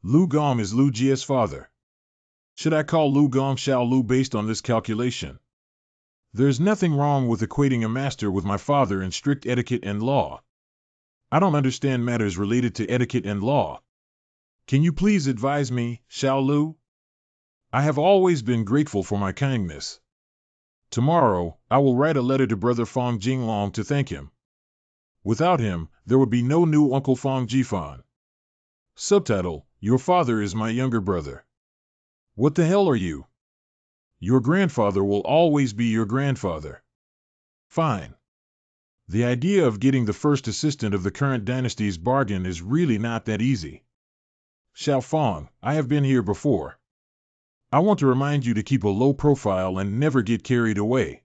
Lu Gong is Lu Jie's father. Should I call Lu Gong Xiao Lu based on this calculation? There's nothing wrong with equating a master with my father in strict etiquette and law. I don't understand matters related to etiquette and law. Can you please advise me, Xiao Lu? I have always been grateful for my kindness. Tomorrow, I will write a letter to Brother Fong Jinglong to thank him. Without him, there would be no new Uncle Fong Jifan. Subtitle: Your father is my younger brother. What the hell are you? Your grandfather will always be your grandfather. Fine. The idea of getting the first assistant of the current dynasty's bargain is really not that easy. Xiao Fong, I have been here before. I want to remind you to keep a low profile and never get carried away.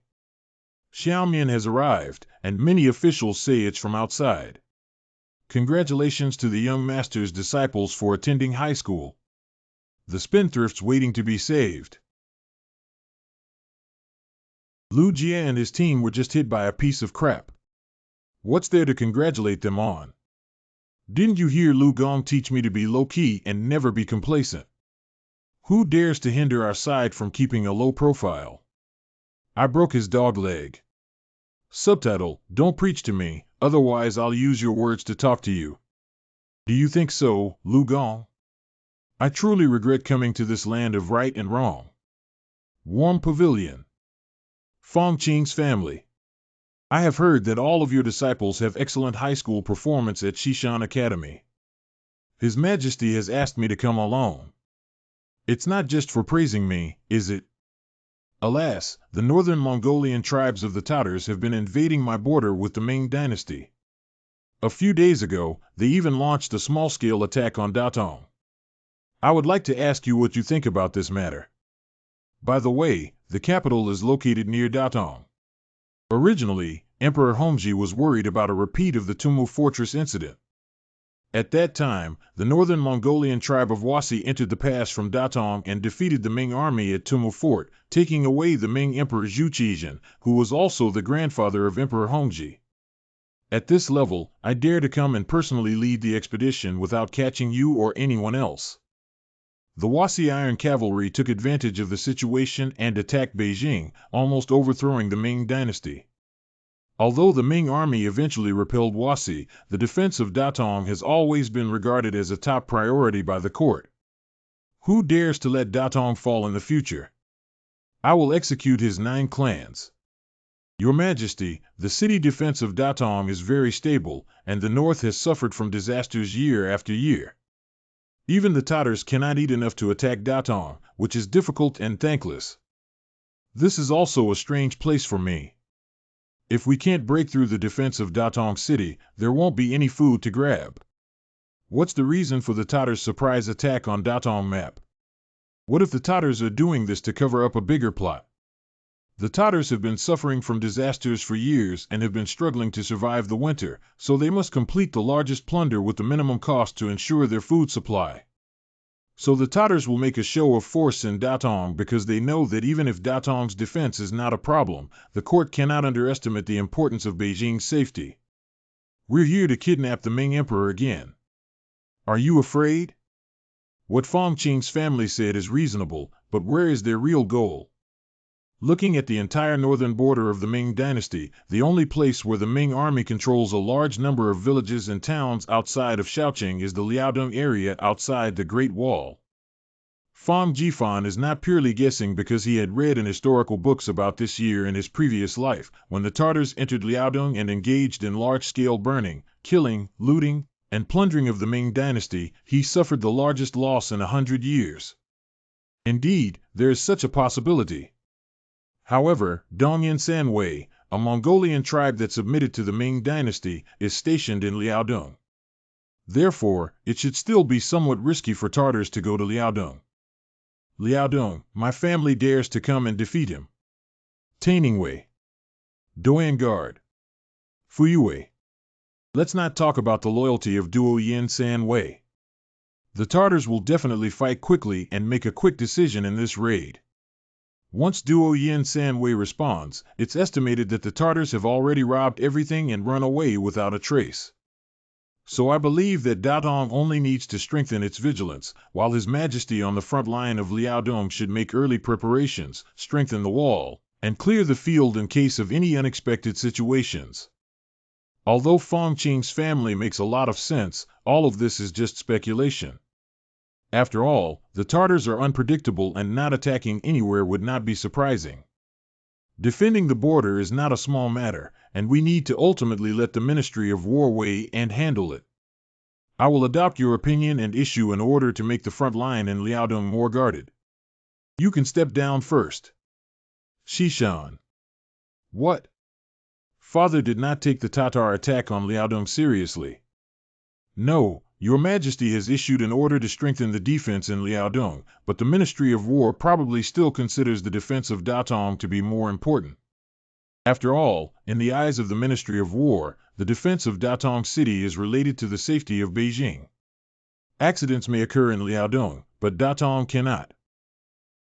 Xiaomian has arrived, and many officials say it's from outside. Congratulations to the young master's disciples for attending high school. The spendthrift's waiting to be saved. Lu Jie and his team were just hit by a piece of crap. What's there to congratulate them on? Didn't you hear Lu Gong teach me to be low-key and never be complacent? Who dares to hinder our side from keeping a low profile? I broke his dog leg. Subtitle: Don't preach to me, otherwise I'll use your words to talk to you. Do you think so, Lu Gong? I truly regret coming to this land of right and wrong. Warm Pavilion. Fong Qing's family. I have heard that all of your disciples have excellent high school performance at Shishan Academy. His Majesty has asked me to come alone. It's not just for praising me, is it? Alas, the northern Mongolian tribes of the Tatars have been invading my border with the Ming Dynasty. A few days ago, they even launched a small-scale attack on Datong. I would like to ask you what you think about this matter. By the way, the capital is located near Datong. Originally, Emperor Hongji was worried about a repeat of the Tumu Fortress incident. At that time, the northern Mongolian tribe of Wasi entered the pass from Datong and defeated the Ming army at Tumu Fort, taking away the Ming Emperor Zhu Qizhen, who was also the grandfather of Emperor Hongji. At this level, I dare to come and personally lead the expedition without catching you or anyone else. The Wasi Iron Cavalry took advantage of the situation and attacked Beijing, almost overthrowing the Ming dynasty. Although the Ming army eventually repelled Wasi, the defense of Datong has always been regarded as a top priority by the court. Who dares to let Datong fall in the future? I will execute his 9 clans. Your Majesty, the city defense of Datong is very stable, and the north has suffered from disasters year after year. Even the Tatars cannot eat enough to attack Datong, which is difficult and thankless. This is also a strange place for me. If we can't break through the defense of Datong City, there won't be any food to grab. What's the reason for the Tatars' surprise attack on Datong map? What if the Tatars are doing this to cover up a bigger plot? The Tatars have been suffering from disasters for years and have been struggling to survive the winter, so they must complete the largest plunder with the minimum cost to ensure their food supply. So the Tatars will make a show of force in Datong because they know that even if Datong's defense is not a problem, the court cannot underestimate the importance of Beijing's safety. We're here to kidnap the Ming Emperor again. Are you afraid? What Fong Qing's family said is reasonable, but where is their real goal? Looking at the entire northern border of the Ming dynasty, the only place where the Ming army controls a large number of villages and towns outside of Shaoqing is the Liaodong area outside the Great Wall. Fong Jifan is not purely guessing because he had read in historical books about this year in his previous life, when the Tatars entered Liaodong and engaged in large-scale burning, killing, looting, and plundering of the Ming dynasty. He suffered the largest loss in 100 years. Indeed, there is such a possibility. However, Dongyan Sanwei, a Mongolian tribe that submitted to the Ming dynasty, is stationed in Liaodong. Therefore, it should still be somewhat risky for Tatars to go to Liaodong. Liaodong, my family dares to come and defeat him. Tainingwei. Doangard. Fuyue. Let's not talk about the loyalty of Duo Yin Sanwei. The Tatars will definitely fight quickly and make a quick decision in this raid. Once Duo Yin Sanwei responds, it's estimated that the Tartars have already robbed everything and run away without a trace. So I believe that Datong only needs to strengthen its vigilance, while His Majesty on the front line of Liaodong should make early preparations, strengthen the wall, and clear the field in case of any unexpected situations. Although Fong Qing's family makes a lot of sense, all of this is just speculation. After all, the Tartars are unpredictable and not attacking anywhere would not be surprising. Defending the border is not a small matter, and we need to ultimately let the Ministry of War weigh and handle it. I will adopt your opinion and issue an order to make the front line in Liaodong more guarded. You can step down first. Shishan. What? Father did not take the Tatar attack on Liaodong seriously. No, Your Majesty has issued an order to strengthen the defense in Liaodong, but the Ministry of War probably still considers the defense of Datong to be more important. After all, in the eyes of the Ministry of War, the defense of Datong City is related to the safety of Beijing. Accidents may occur in Liaodong, but Datong cannot.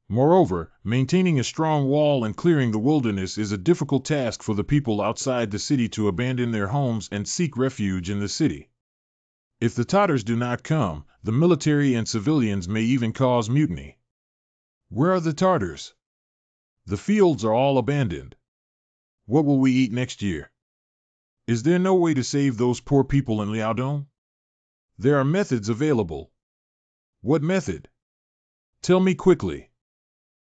Moreover, maintaining a strong wall and clearing the wilderness is a difficult task for the people outside the city to abandon their homes and seek refuge in the city. If the Tatars do not come, the military and civilians may even cause mutiny. Where are the Tatars? The fields are all abandoned. What will we eat next year? Is there no way to save those poor people in Liaodong? There are methods available. What method? Tell me quickly.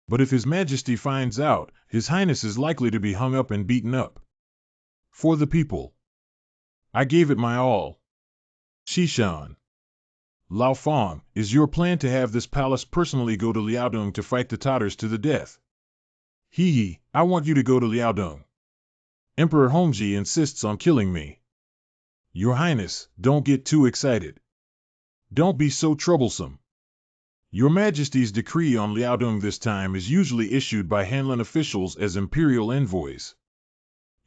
But if His Majesty finds out, His Highness is likely to be hung up and beaten up. For the people. I gave it my all. Shishan. Lao Fong, is your plan to have this palace personally go to Liaodong to fight the Tatars to the death? Hee, I want you to go to Liaodong. Emperor Hongji insists on killing me. Your Highness, don't get too excited. Don't be so troublesome. Your Majesty's decree on Liaodong this time is usually issued by Hanlin officials as Imperial envoys.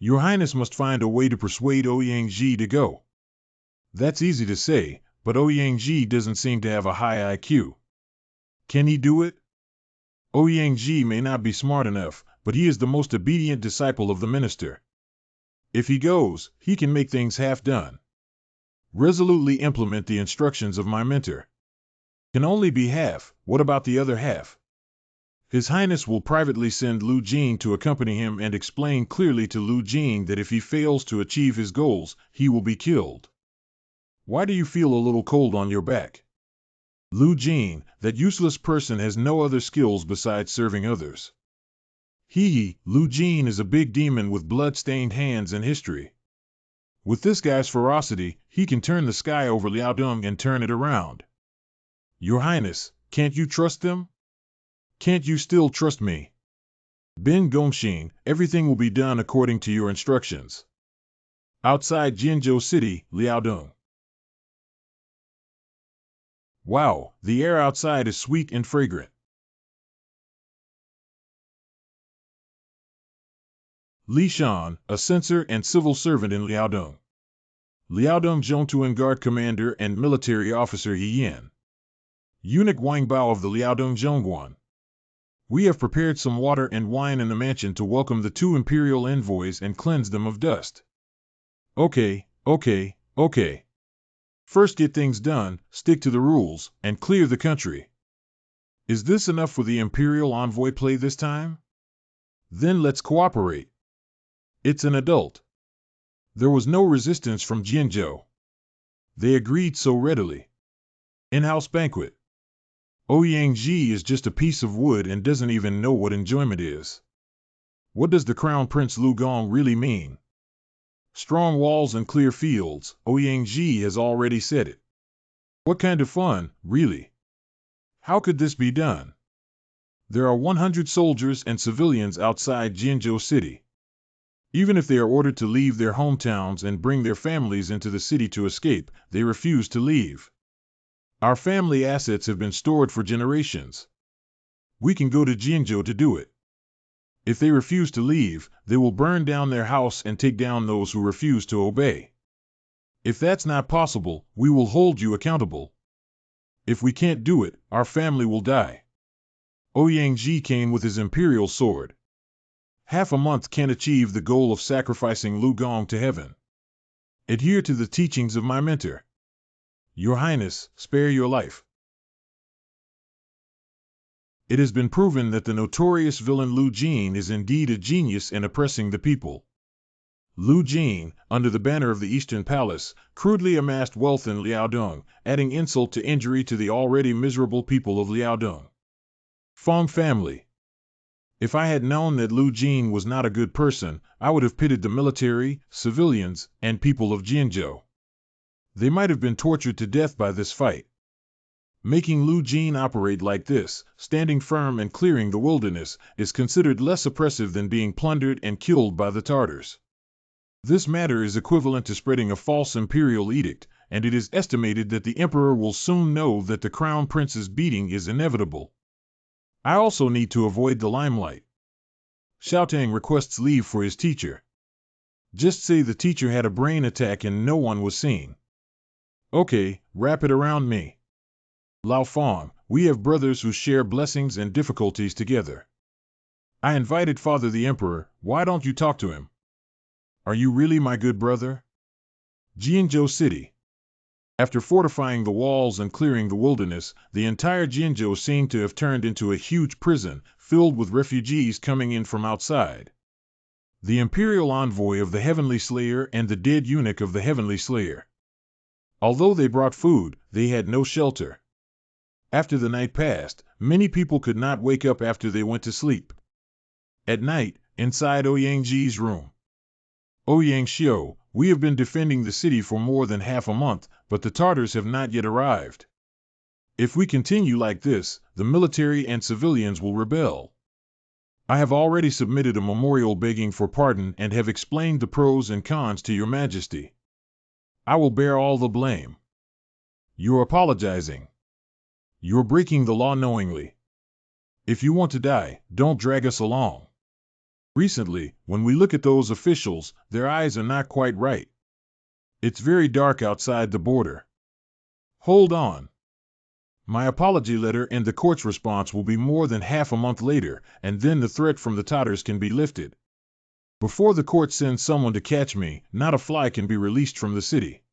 Your Highness must find a way to persuade Ouyang-ji to go. That's easy to say, but Ouyang-ji doesn't seem to have a high IQ. Can he do it? Ouyang-ji may not be smart enough, but he is the most obedient disciple of the minister. If he goes, he can make things half done. Resolutely implement the instructions of my mentor. Can only be half, what about the other half? His Highness will privately send Lu Jing to accompany him and explain clearly to Lu Jing that if he fails to achieve his goals, he will be killed. Why do you feel a little cold on your back? Lu Jing, that useless person has no other skills besides serving others. Lu Jing is a big demon with blood-stained hands and history. With this guy's ferocity, he can turn the sky over Liaodong and turn it around. Your Highness, can't you trust them? Can't you still trust me? Ben Gongxing, everything will be done according to your instructions. Outside Jinzhou City, Liaodong. Wow, the air outside is sweet and fragrant. Li Shan, a censor and civil servant in Liaodong. Liaodong Zhongtuan Guard Commander and military officer Yi Yan. Eunuch Wang Bao of the Liaodong Zhongguan. We have prepared some water and wine in the mansion to welcome the 2 Imperial envoys and cleanse them of dust. Okay. First get things done, stick to the rules, and clear the country. Is this enough for the Imperial envoy play this time? Then let's cooperate. It's an adult. There was no resistance from Jinzhou. They agreed so readily. In-house banquet. Ouyang-ji is just a piece of wood and doesn't even know what enjoyment is. What does the Crown Prince Lu Gong really mean? Strong walls and clear fields, Ouyang-ji has already said it. What kind of fun, really? How could this be done? There are 100 soldiers and civilians outside Jinzhou City. Even if they are ordered to leave their hometowns and bring their families into the city to escape, they refuse to leave. Our family assets have been stored for generations. We can go to Jinzhou to do it. If they refuse to leave, they will burn down their house and take down those who refuse to obey. If that's not possible, we will hold you accountable. If we can't do it, our family will die. Ouyang came with his Imperial sword. Half a month can't achieve the goal of sacrificing Lu Gong to heaven. Adhere to the teachings of my mentor. Your Highness, spare your life. It has been proven that the notorious villain Lu Jin is indeed a genius in oppressing the people. Lu Jin, under the banner of the Eastern Palace, crudely amassed wealth in Liaodong, adding insult to injury to the already miserable people of Liaodong. Fong family. If I had known that Lu Jin was not a good person, I would have pitted the military, civilians, and people of Jinzhou. They might have been tortured to death by this fight. Making Lu Jin operate like this, standing firm and clearing the wilderness, is considered less oppressive than being plundered and killed by the Tartars. This matter is equivalent to spreading a false imperial edict, and it is estimated that the emperor will soon know that the crown prince's beating is inevitable. I also need to avoid the limelight. Xiaotang requests leave for his teacher. Just say the teacher had a brain attack and no one was seen. Okay, wrap it around me. Lao Fong, we have brothers who share blessings and difficulties together. I invited Father the Emperor, why don't you talk to him? Are you really my good brother? Jinzhou City. After fortifying the walls and clearing the wilderness, the entire Jinzhou seemed to have turned into a huge prison, filled with refugees coming in from outside. The Imperial envoy of the Heavenly Slayer and the dead eunuch of the Heavenly Slayer. Although they brought food, they had no shelter. After the night passed, many people could not wake up after they went to sleep. At night, inside Ouyang's room. Ouyang Xiu, we have been defending the city for more than half a month, but the Tartars have not yet arrived. If we continue like this, the military and civilians will rebel. I have already submitted a memorial begging for pardon and have explained the pros and cons to your Majesty. I will bear all the blame. You're apologizing. You're breaking the law knowingly. If you want to die, don't drag us along. Recently, when we look at those officials, their eyes are not quite right. It's very dark outside the border. Hold on. My apology letter and the court's response will be more than half a month later, and then the threat from the Tartars can be lifted. Before the court sends someone to catch me, not a fly can be released from the city.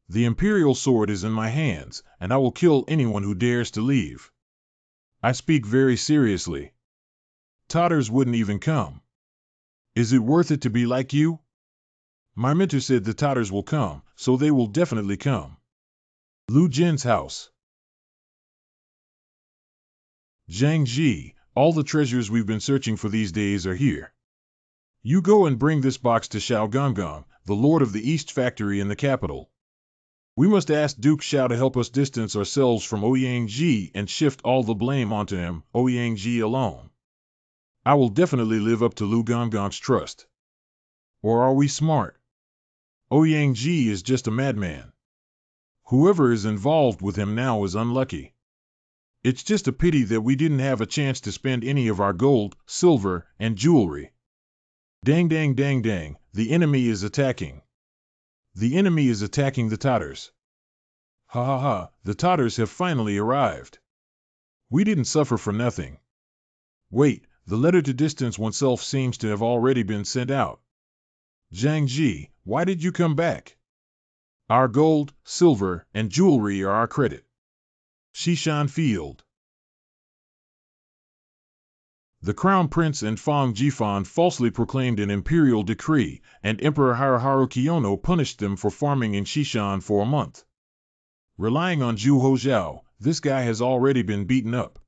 The Imperial sword is in my hands, and I will kill anyone who dares to leave. I speak very seriously. Tartars wouldn't even come. Is it worth it to be like you? My mentor said the Tartars will come, so they will definitely come. Lu Jin's house. Zhang Ji, all the treasures we've been searching for these days are here. You go and bring this box to Xiao Gonggong, the lord of the East factory in the capital. We must ask Duke Xiao to help us distance ourselves from Ouyang and shift all the blame onto him, Ouyang alone. I will definitely live up to Lu Gonggong's trust. Or are we smart? Ouyang is just a madman. Whoever is involved with him now is unlucky. It's just a pity that we didn't have a chance to spend any of our gold, silver, and jewelry. Dang dang dang dang, the enemy is attacking. The enemy is attacking the Tartars. Ha ha ha, the Tartars have finally arrived. We didn't suffer for nothing. Wait, the letter to distance oneself seems to have already been sent out. Zhang Ji, why did you come back? Our gold, silver, and jewelry are our credit. Xishan Field. The Crown Prince and Fong Jifan falsely proclaimed an imperial decree, and Emperor Haruharu Kiyono punished them for farming in Xishan for a month. Relying on Zhu Hozhao, this guy has already been beaten up.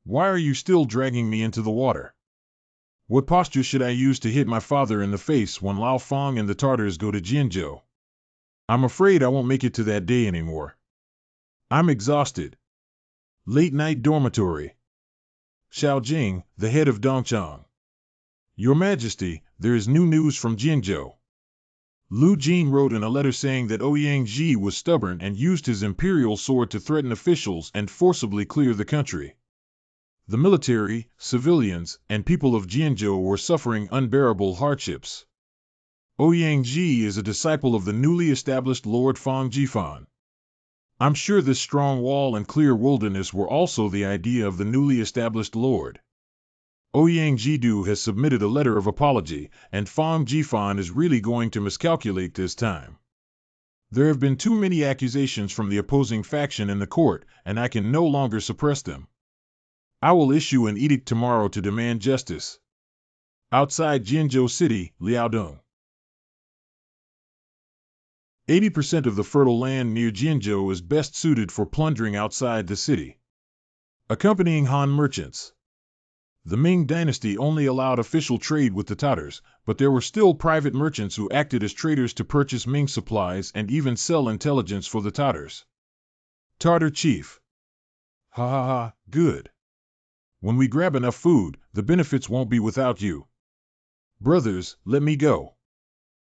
Why are you still dragging me into the water? What posture should I use to hit my father in the face when Lao Fong and the Tartars go to Jinzhou? I'm afraid I won't make it to that day anymore. I'm exhausted. Late night dormitory. Xiao Jing, the head of Dongchang. Your Majesty, there is new news from Jinzhou. Lu Jin wrote in a letter saying that Ouyang was stubborn and used his imperial sword to threaten officials and forcibly clear the country. The military, civilians, and people of Jinzhou were suffering unbearable hardships. Ouyang is a disciple of the newly established Lord Fong Jifan. I'm sure this strong wall and clear wilderness were also the idea of the newly established lord. Ouyang Jidu has submitted a letter of apology, and Fang Jifan is really going to miscalculate this time. There have been too many accusations from the opposing faction in the court, and I can no longer suppress them. I will issue an edict tomorrow to demand justice. Outside Jinzhou City, Liaodong. 80% of the fertile land near Jinzhou is best suited for plundering outside the city. Accompanying Han merchants. The Ming Dynasty only allowed official trade with the Tatars, but there were still private merchants who acted as traders to purchase Ming supplies and even sell intelligence for the Tatars. Tartar chief. Ha ha ha, good. When we grab enough food, the benefits won't be without you. Brothers, let me go.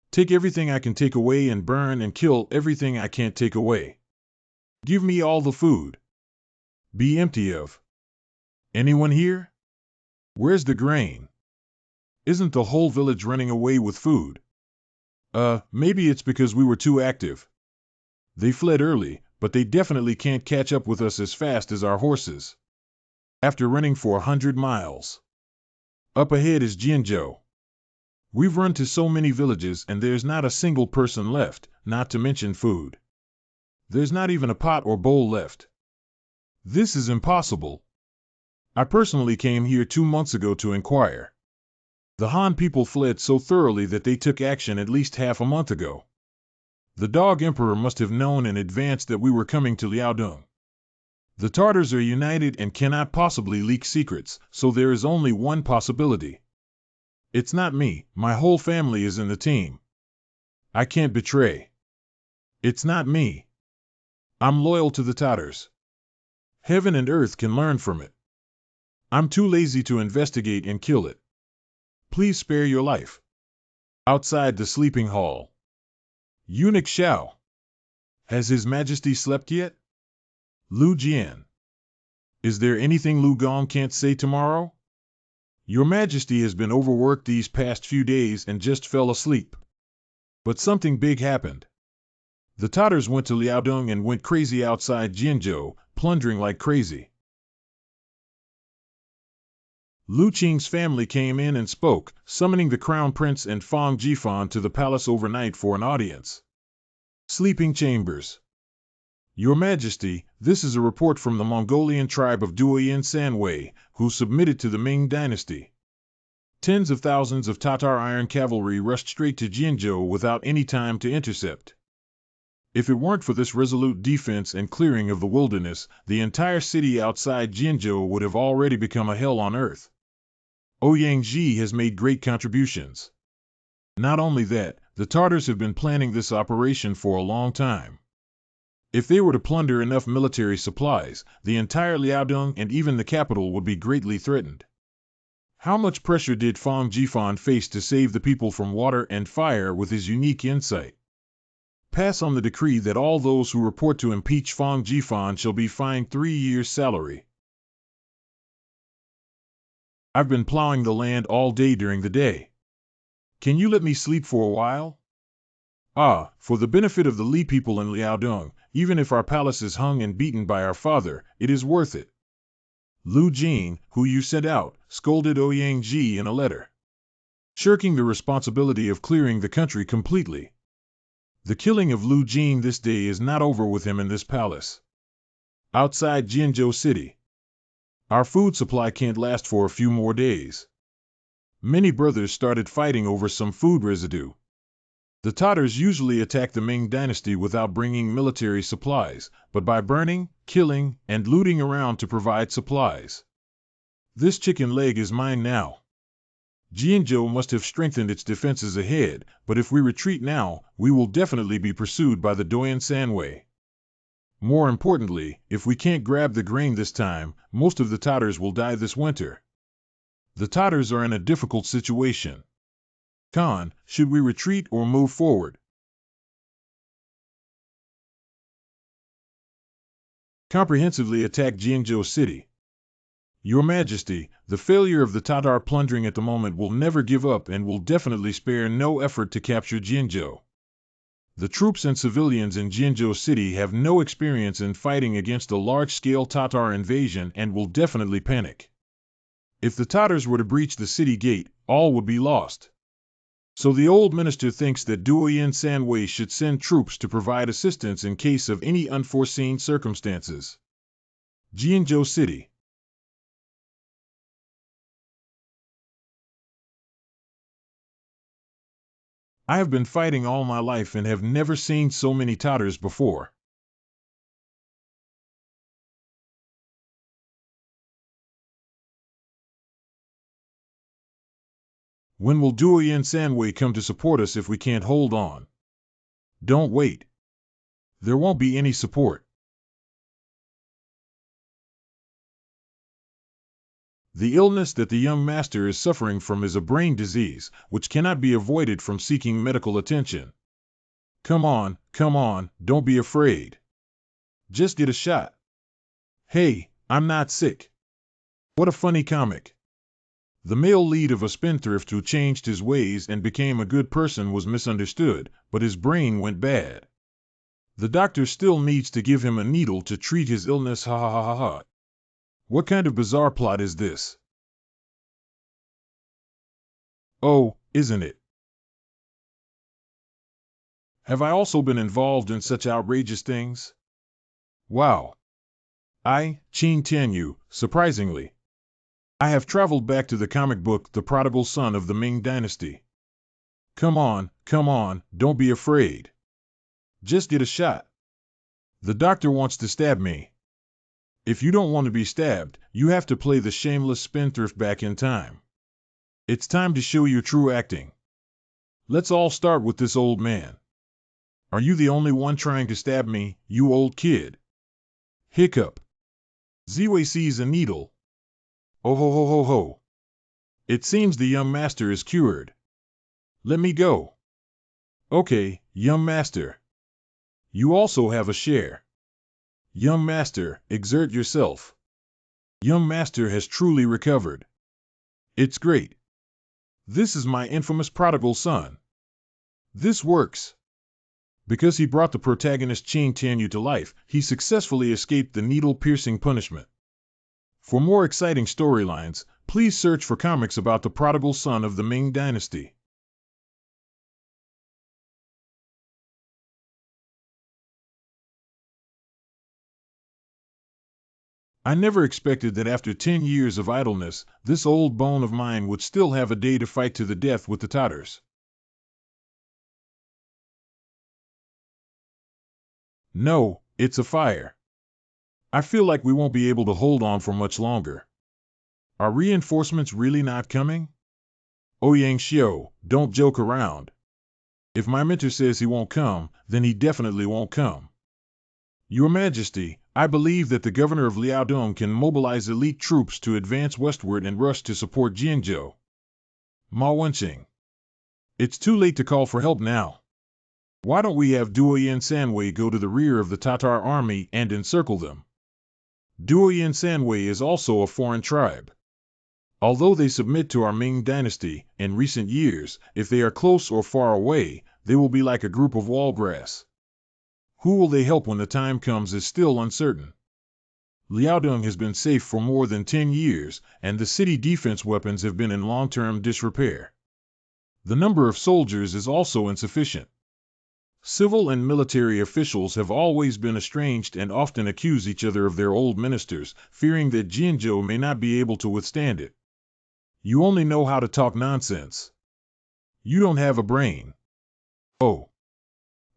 Take everything I can take away and burn and kill everything I can't take away. Give me all the food. Be empty of. Anyone here? Where's the grain? Isn't the whole village running away with food? Maybe it's because we were too active. They fled early, but they definitely can't catch up with us as fast as our horses. After running for 100 miles. Up ahead is Jinzhou. We've run to so many villages and there's not a single person left, not to mention food. There's not even a pot or bowl left. This is impossible. I personally came here 2 months ago to inquire. The Han people fled so thoroughly that they took action at least half a month ago. The Dog Emperor must have known in advance that we were coming to Liaodong. The Tartars are united and cannot possibly leak secrets, so there is only one possibility. It's not me, my whole family is in the team. I can't betray. It's not me. I'm loyal to the Tatars. Heaven and earth can learn from it. I'm too lazy to investigate and kill it. Please spare your life. Outside the sleeping hall. Eunuch Xiao. Has His Majesty slept yet? Lu Jian. Is there anything Lu Gong can't say tomorrow? Your Majesty has been overworked these past few days and just fell asleep. But something big happened. The Tatars went to Liaodong and went crazy outside Jinzhou, plundering like crazy. Lu Qing's family came in and spoke, summoning the Crown Prince and Fang Jifan to the palace overnight for an audience. Sleeping chambers. Your Majesty, this is a report from the Mongolian tribe of Duoyin Sanwei, who submitted to the Ming Dynasty. Tens of thousands of Tatar iron cavalry rushed straight to Jinzhou without any time to intercept. If it weren't for this resolute defense and clearing of the wilderness, the entire city outside Jinzhou would have already become a hell on earth. Ouyang Ji has made great contributions. Not only that, the Tatars have been planning this operation for a long time. If they were to plunder enough military supplies, the entire Liaodong and even the capital would be greatly threatened. How much pressure did Fang Jifan face to save the people from water and fire with his unique insight? Pass on the decree that all those who report to impeach Fang Jifan shall be fined 3 years' salary. I've been plowing the land all day during the day. Can you let me sleep for a while? For the benefit of the Li people in Liaodong, even if our palace is hung and beaten by our father, it is worth it. Lu Jing, who you sent out, scolded Ouyang Ji in a letter, shirking the responsibility of clearing the country completely. The killing of Lu Jing this day is not over with him in this palace. Outside Jinzhou City. Our food supply can't last for a few more days. Many brothers started fighting over some food residue. The Tatars usually attack the Ming Dynasty without bringing military supplies, but by burning, killing, and looting around to provide supplies. This chicken leg is mine now. Jinzhou must have strengthened its defenses ahead, but if we retreat now, we will definitely be pursued by the Doyan Sanwei. More importantly, if we can't grab the grain this time, most of the Tatars will die this winter. The Tatars are in a difficult situation. Khan, should we retreat or move forward? Comprehensively attack Jinzhou City. Your Majesty, the failure of the Tatar plundering at the moment will never give up and will definitely spare no effort to capture Jinzhou. The troops and civilians in Jinzhou City have no experience in fighting against a large-scale Tatar invasion and will definitely panic. If the Tatars were to breach the city gate, all would be lost. So the old minister thinks that Duoyin Sanwei should send troops to provide assistance in case of any unforeseen circumstances. Jinzhou City. I have been fighting all my life and have never seen so many Tatars before. When will Duoyin Sanwei come to support us if we can't hold on? Don't wait. There won't be any support. The illness that the young master is suffering from is a brain disease, which cannot be avoided from seeking medical attention. Come on, don't be afraid. Just get a shot. Hey, I'm not sick. What a funny comic. The male lead of a spendthrift who changed his ways and became a good person was misunderstood, but his brain went bad. The doctor still needs to give him a needle to treat his illness, ha ha ha ha ha. What kind of bizarre plot is this? Oh, isn't it? Have I also been involved in such outrageous things? Wow. Qin Tianyu, surprisingly. I have traveled back to the comic book The Prodigal Son of the Ming Dynasty. Come on, don't be afraid. Just get a shot. The doctor wants to stab me. If you don't want to be stabbed, you have to play the shameless spendthrift back in time. It's time to show your true acting. Let's all start with this old man. Are you the only one trying to stab me, you old kid? Hiccup. Ziwei sees a needle. Oh ho ho ho ho. It seems the young master is cured. Let me go. Okay, young master. You also have a share. Young master, exert yourself. Young master has truly recovered. It's great. This is my infamous prodigal son. This works. Because he brought the protagonist Qin Tianyu to life, he successfully escaped the needle-piercing punishment. For more exciting storylines, please search for comics about the prodigal son of the Ming Dynasty. I never expected that after 10 years of idleness, this old bone of mine would still have a day to fight to the death with the Tatars. No, it's a fire. I feel like we won't be able to hold on for much longer. Are reinforcements really not coming? Ouyang Xiao, don't joke around. If my mentor says he won't come, then he definitely won't come. Your Majesty, I believe that the governor of Liaodong can mobilize elite troops to advance westward and rush to support Jinzhou. Ma Wenqing. It's too late to call for help now. Why don't we have Duoyin Sanwei go to the rear of the Tatar army and encircle them? Duoyin Sanwei is also a foreign tribe. Although they submit to our Ming Dynasty, in recent years, if they are close or far away, they will be like a group of wallgrass. Who will they help when the time comes is still uncertain. Liaodong has been safe for more than 10 years, and the city defense weapons have been in long-term disrepair. The number of soldiers is also insufficient. Civil and military officials have always been estranged and often accuse each other of their old ministers, fearing that Jinzhou may not be able to withstand it. You only know how to talk nonsense. You don't have a brain. Oh.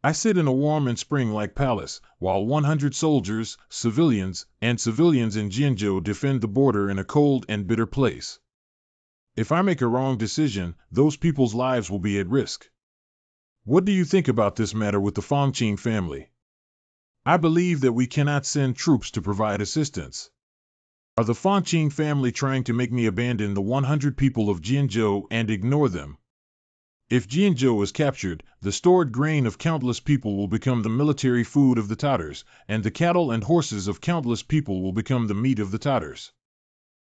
I sit in a warm and spring-like palace, while 100 soldiers, civilians in Jinzhou defend the border in a cold and bitter place. If I make a wrong decision, those people's lives will be at risk. What do you think about this matter with the Fongqing family? I believe that we cannot send troops to provide assistance. Are the Fongqing family trying to make me abandon the 100 people of Jinzhou and ignore them? If Jinzhou is captured, the stored grain of countless people will become the military food of the Tatars, and the cattle and horses of countless people will become the meat of the Tatars.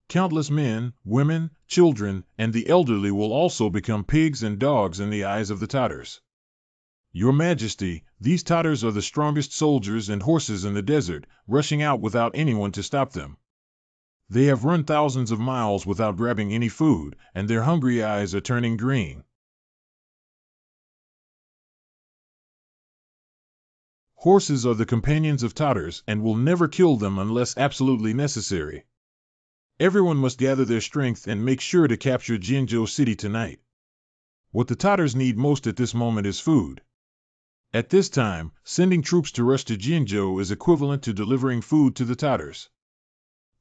Countless men, women, children, and the elderly will also become pigs and dogs in the eyes of the Tatars. Your Majesty, these Tatars are the strongest soldiers and horses in the desert, rushing out without anyone to stop them. They have run thousands of miles without grabbing any food, and their hungry eyes are turning green. Horses are the companions of Tatars and will never kill them unless absolutely necessary. Everyone must gather their strength and make sure to capture Jinzhou City tonight. What the Tatars need most at this moment is food. At this time, sending troops to rush to Jinzhou is equivalent to delivering food to the Tatars.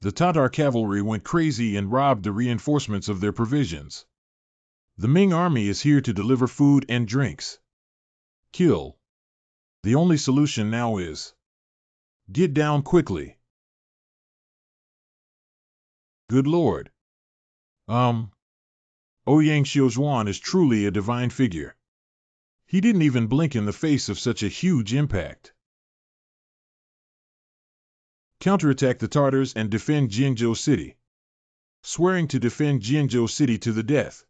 The Tatar cavalry went crazy and robbed the reinforcements of their provisions. The Ming army is here to deliver food and drinks. Kill. The only solution now is get down quickly. Good Lord. Ouyang Xiuzhuan is truly a divine figure. He didn't even blink in the face of such a huge impact. Counterattack the Tatars and defend Jinzhou City. Swearing to defend Jinzhou City to the death.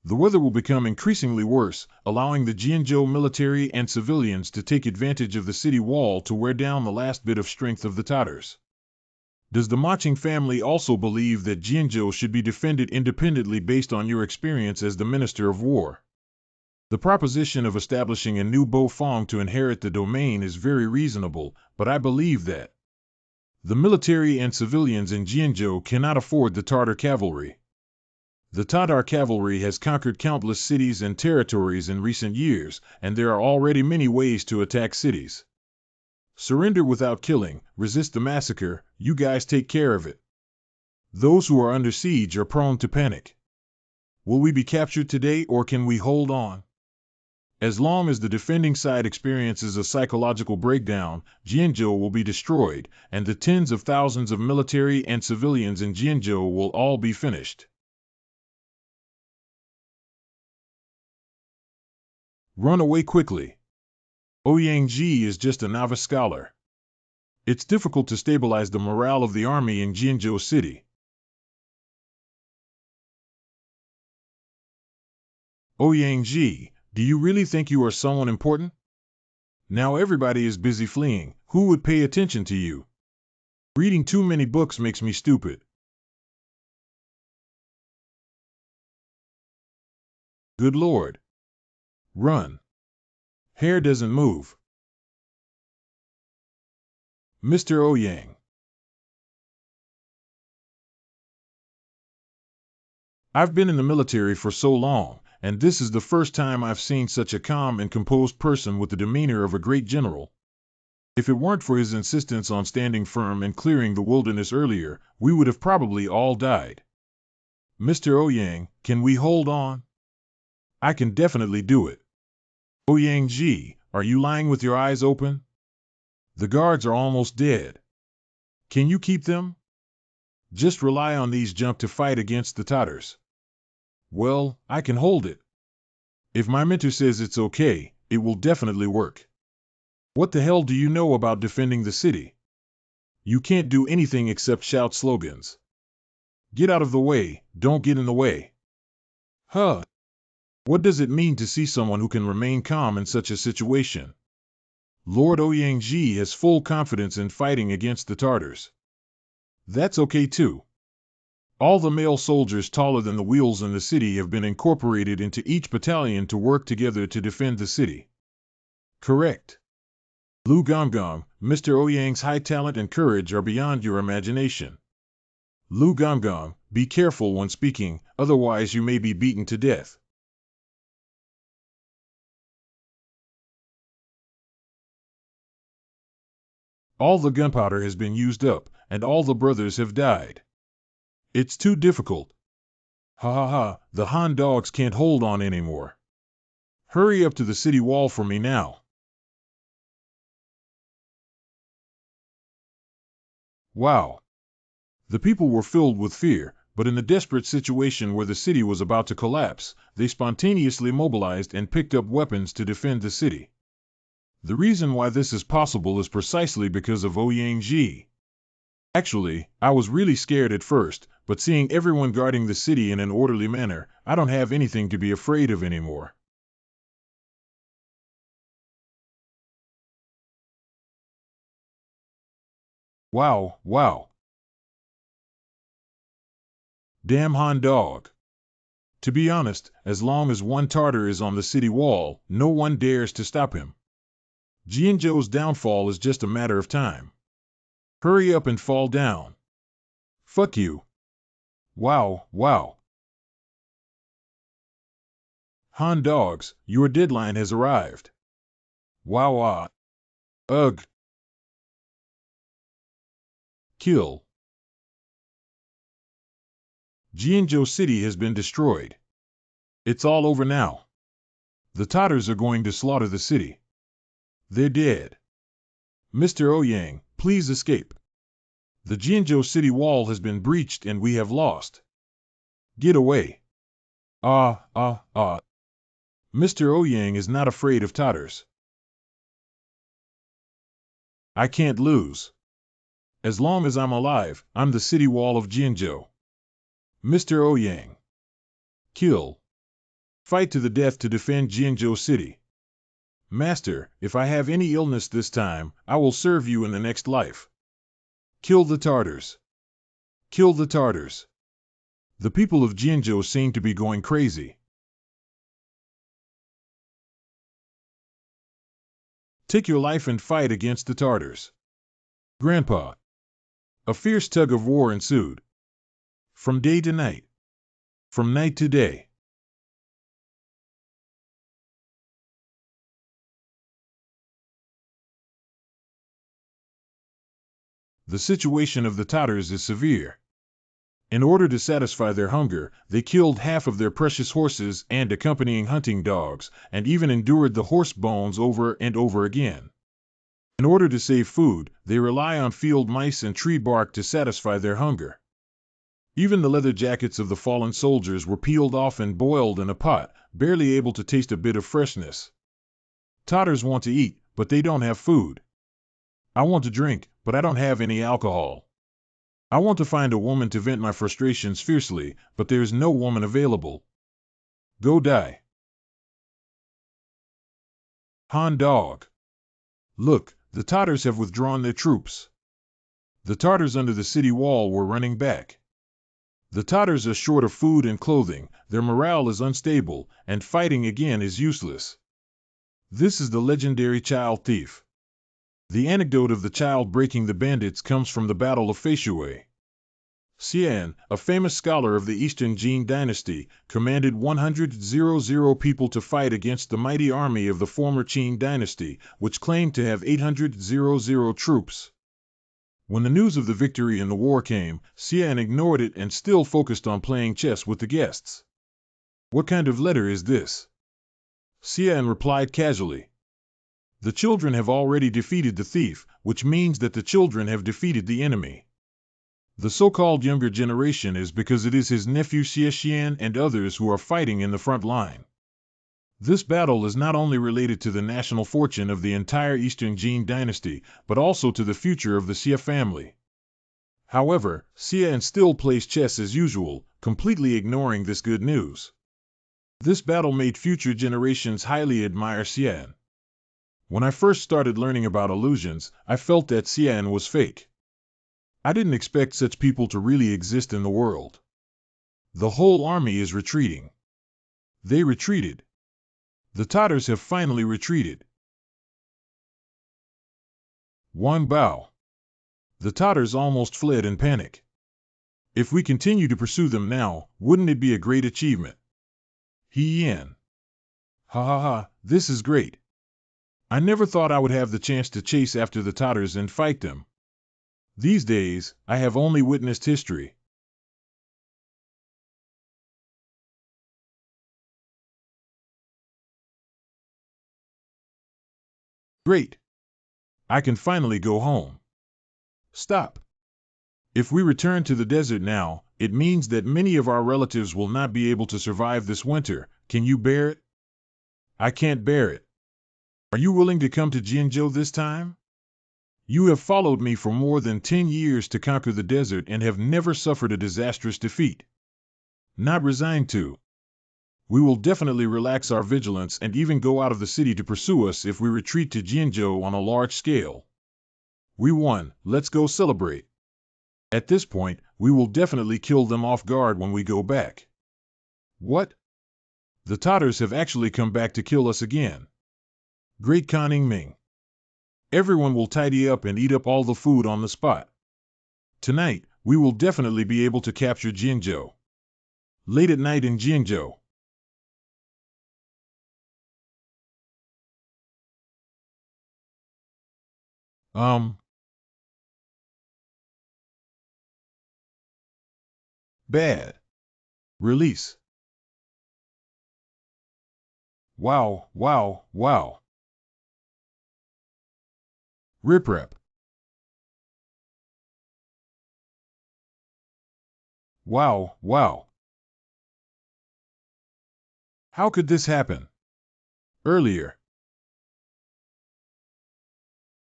The weather will become increasingly worse, allowing the Jinzhou military and civilians to take advantage of the city wall to wear down the last bit of strength of the Tatars. Does the Maching family also believe that Jinzhou should be defended independently based on your experience as the Minister of War? The proposition of establishing a new Bofang to inherit the domain is very reasonable, but I believe that the military and civilians in Jinzhou cannot afford the Tatar cavalry. The Tatar cavalry has conquered countless cities and territories in recent years, and there are already many ways to attack cities. Surrender without killing, resist the massacre, you guys take care of it. Those who are under siege are prone to panic. Will we be captured today or can we hold on? As long as the defending side experiences a psychological breakdown, Jinzhou will be destroyed, and the tens of thousands of military and civilians in Jinzhou will all be finished. Run away quickly. Ouyang Ji is just a novice scholar. It's difficult to stabilize the morale of the army in Jinzhou City. Ouyang Ji, do you really think you are someone important? Now everybody is busy fleeing. Who would pay attention to you? Reading too many books makes me stupid. Good Lord. Run. Hair doesn't move. Mr. Ouyang. I've been in the military for so long, and this is the first time I've seen such a calm and composed person with the demeanor of a great general. If it weren't for his insistence on standing firm and clearing the wilderness earlier, we would have probably all died. Mr. Ouyang, can we hold on? I can definitely do it. Ouyang Ji, are you lying with your eyes open? The guards are almost dead. Can you keep them? Just rely on these jump to fight against the Tatars. Well, I can hold it. If my mentor says it's okay, it will definitely work. What the hell do you know about defending the city? You can't do anything except shout slogans. Get out of the way, don't get in the way. Huh. What does it mean to see someone who can remain calm in such a situation? Lord Ouyang Ji has full confidence in fighting against the Tatars. That's okay too. All the male soldiers taller than the wheels in the city have been incorporated into each battalion to work together to defend the city. Correct. Lu Gomgom, Mr. Ouyang's high talent and courage are beyond your imagination. Lu Gomgom, be careful when speaking, otherwise you may be beaten to death. All the gunpowder has been used up, and all the brothers have died. It's too difficult. Ha ha ha, the Han dogs can't hold on anymore. Hurry up to the city wall for me now. Wow. The people were filled with fear, but in the desperate situation where the city was about to collapse, they spontaneously mobilized and picked up weapons to defend the city. The reason why this is possible is precisely because of Ouyang Ji. Actually, I was really scared at first, but seeing everyone guarding the city in an orderly manner, I don't have anything to be afraid of anymore. Wow, wow. Damn Han dog. To be honest, as long as one Tartar is on the city wall, no one dares to stop him. Jianzhou's downfall is just a matter of time. Hurry up and fall down. Fuck you. Wow, wow. Han dogs, your deadline has arrived. Wow, ah. Ugh. Kill. Jianzhou City has been destroyed. It's all over now. The Tatars are going to slaughter the city. They're dead. Mr. Ouyang, please escape. The Jianzhou city wall has been breached and we have lost. Get away. Mr. Ouyang is not afraid of Tatars. I can't lose. As long as I'm alive, I'm the city wall of Jianzhou. Mr. Ouyang. Kill. Fight to the death to defend Jianzhou City. Master, if I have any illness this time, I will serve you in the next life. Kill the Tartars. Kill the Tartars. The people of Jianzhou seem to be going crazy. Take your life and fight against the Tartars. Grandpa. A fierce tug of war ensued. From day to night. From night to day. The situation of the Tatars is severe. In order to satisfy their hunger, they killed half of their precious horses and accompanying hunting dogs, and even endured the horse bones over and over again. In order to save food, they rely on field mice and tree bark to satisfy their hunger. Even the leather jackets of the fallen soldiers were peeled off and boiled in a pot, barely able to taste a bit of freshness. Tatars want to eat, but they don't have food. I want to drink, but I don't have any alcohol. I want to find a woman to vent my frustrations fiercely, but there is no woman available. Go die. Han dog. Look, the Tatars have withdrawn their troops. The Tatars under the city wall were running back. The Tatars are short of food and clothing, their morale is unstable, and fighting again is useless. This is the legendary child thief. The anecdote of the child breaking the bandits comes from the Battle of Feishuai. Xian, a famous scholar of the Eastern Jin Dynasty, commanded 100,000 people to fight against the mighty army of the former Qin Dynasty, which claimed to have 800,000 troops. When the news of the victory in the war came, Xian ignored it and still focused on playing chess with the guests. What kind of letter is this? Xian replied casually. The children have already defeated the thief, which means that the children have defeated the enemy. The so-called younger generation is because it is his nephew Xie Xian and others who are fighting in the front line. This battle is not only related to the national fortune of the entire Eastern Jin dynasty, but also to the future of the Xie family. However, Xian still plays chess as usual, completely ignoring this good news. This battle made future generations highly admire Xian. When I first started learning about illusions, I felt that Xian was fake. I didn't expect such people to really exist in the world. The whole army is retreating. They retreated. The Tatars have finally retreated. Wang Bao. The Tatars almost fled in panic. If we continue to pursue them now, wouldn't it be a great achievement? He Yan. Ha ha ha, this is great. I never thought I would have the chance to chase after the Tatars and fight them. These days, I have only witnessed history. Great. I can finally go home. Stop. If we return to the desert now, it means that many of our relatives will not be able to survive this winter. Can you bear it? I can't bear it. Are you willing to come to Jianzhou this time? You have followed me for more than 10 years to conquer the desert and have never suffered a disastrous defeat. Not resigned to. We will definitely relax our vigilance and even go out of the city to pursue us if we retreat to Jianzhou on a large scale. We won, let's go celebrate. At this point, we will definitely kill them off guard when we go back. What? The Tatars have actually come back to kill us again. Great conning Ming. Everyone will tidy up and eat up all the food on the spot. Tonight, we will definitely be able to capture Jinzhou. Late at night in Jinzhou. Bad. Release. Wow, wow, wow. Riprap. Wow, wow. How could this happen? Earlier,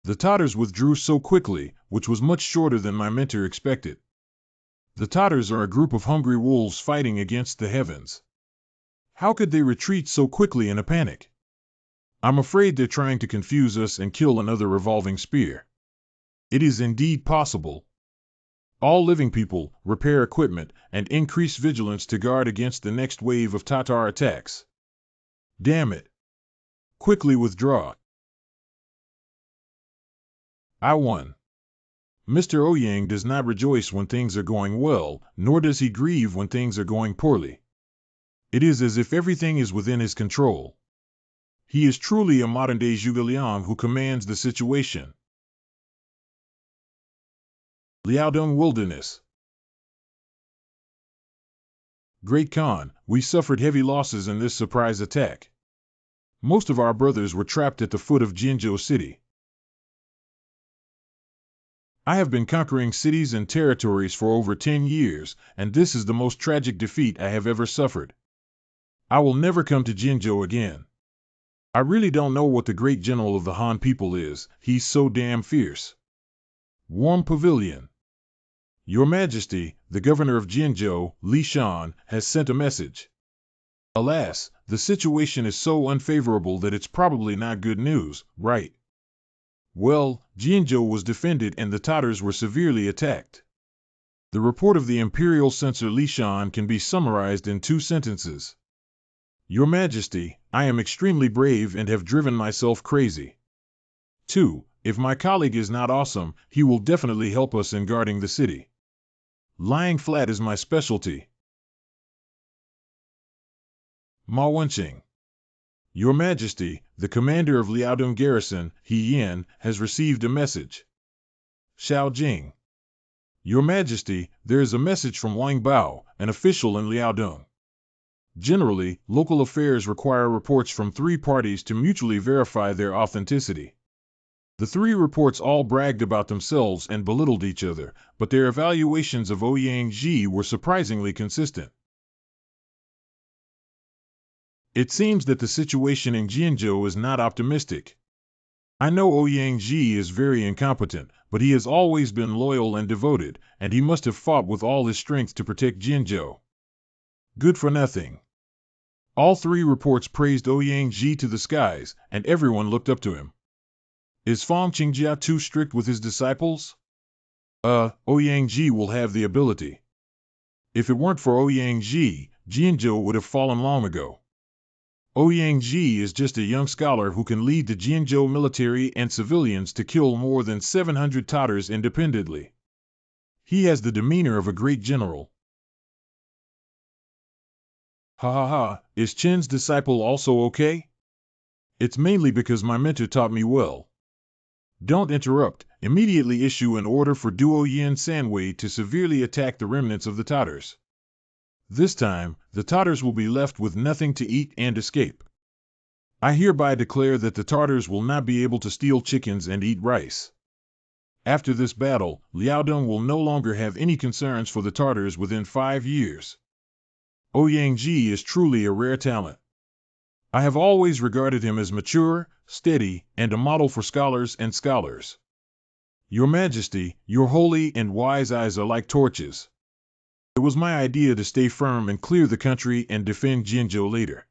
the Tatars withdrew so quickly, which was much shorter than my mentor expected. The Tatars are a group of hungry wolves fighting against the heavens. How could they retreat so quickly in a panic? I'm afraid they're trying to confuse us and kill another revolving spear. It is indeed possible. All living people, repair equipment, and increase vigilance to guard against the next wave of Tatar attacks. Damn it. Quickly withdraw. I won. Mr. Ouyang does not rejoice when things are going well, nor does he grieve when things are going poorly. It is as if everything is within his control. He is truly a modern-day Zhuge Liang who commands the situation. Liaodong Wilderness. Great Khan, we suffered heavy losses in this surprise attack. Most of our brothers were trapped at the foot of Jinzhou City. I have been conquering cities and territories for over 10 years, and this is the most tragic defeat I have ever suffered. I will never come to Jinzhou again. I really don't know what the great general of the Han people is, he's so damn fierce. Warm Pavilion. Your Majesty, the governor of Jinzhou, Li Shan, has sent a message. Alas, the situation is so unfavorable that it's probably not good news, right? Well, Jinzhou was defended and the Tatars were severely attacked. The report of the Imperial censor Li Shan can be summarized in 2 sentences. Your Majesty, I am extremely brave and have driven myself crazy. 2. If my colleague is not awesome, he will definitely help us in guarding the city. Lying flat is my specialty. Ma Wenqing. Your Majesty, the commander of Liaodong Garrison, He Yin, has received a message. Xiao Jing. Your Majesty, there is a message from Wang Bao, an official in Liaodong. Generally, local affairs require reports from 3 parties to mutually verify their authenticity. The 3 reports all bragged about themselves and belittled each other, but their evaluations of Ouyang Ji were surprisingly consistent. It seems that the situation in Jinzhou is not optimistic. I know Ouyang Ji is very incompetent, but he has always been loyal and devoted, and he must have fought with all his strength to protect Jinzhou. Good for nothing. All 3 reports praised Ouyang Ji to the skies, and everyone looked up to him. Is Fang Qingjia too strict with his disciples? Ouyang Ji will have the ability. If it weren't for Ouyang Ji, Jinzhou would have fallen long ago. Ouyang Ji is just a young scholar who can lead the Jinzhou military and civilians to kill more than 700 Tatars independently. He has the demeanor of a great general. Ha ha ha, is Chen's disciple also okay? It's mainly because my mentor taught me well. Don't interrupt, immediately issue an order for Duo Yin Sanwei to severely attack the remnants of the Tatars. This time, the Tatars will be left with nothing to eat and escape. I hereby declare that the Tatars will not be able to steal chickens and eat rice. After this battle, Liaodong will no longer have any concerns for the Tatars within 5 years. Ouyang Ji is truly a rare talent. I have always regarded him as mature, steady, and a model for scholars and scholars. Your Majesty, your holy and wise eyes are like torches. It was my idea to stay firm and clear the country and defend Jinzhou later.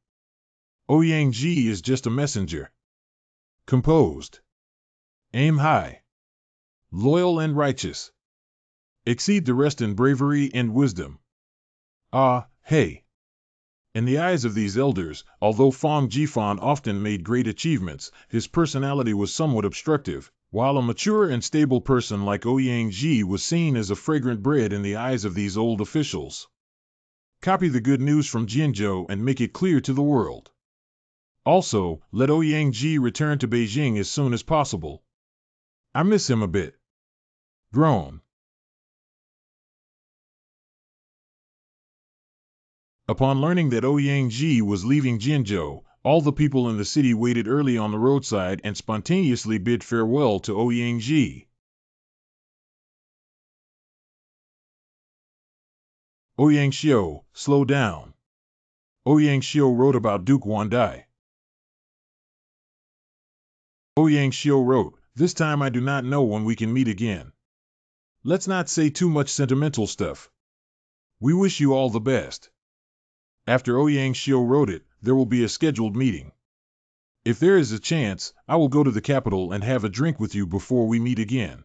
Ouyang Ji is just a messenger. Composed. Aim high. loyal and righteous. Exceed the rest in bravery and wisdom. Ah, hey. In the eyes of these elders, although Fong Jifan often made great achievements, his personality was somewhat obstructive, while a mature and stable person like Ouyang Ji was seen as a fragrant bread in the eyes of these old officials. Copy the good news from Jianzhou and make it clear to the world. Also, let Ouyang Ji return to Beijing as soon as possible. I miss him a bit. Groan. Upon learning that Ouyang Ji was leaving Jianzhou, all the people in the city waited early on the roadside and spontaneously bid farewell to Ouyang Ji. Ouyang Xiu, slow down. Ouyang Xiu wrote about Duke Wandai. Ouyang Xiu wrote, "This time I do not know when we can meet again. Let's not say too much sentimental stuff. We wish you all the best." After Ouyang Xiu wrote it, there will be a scheduled meeting. If there is a chance, I will go to the capital and have a drink with you before we meet again.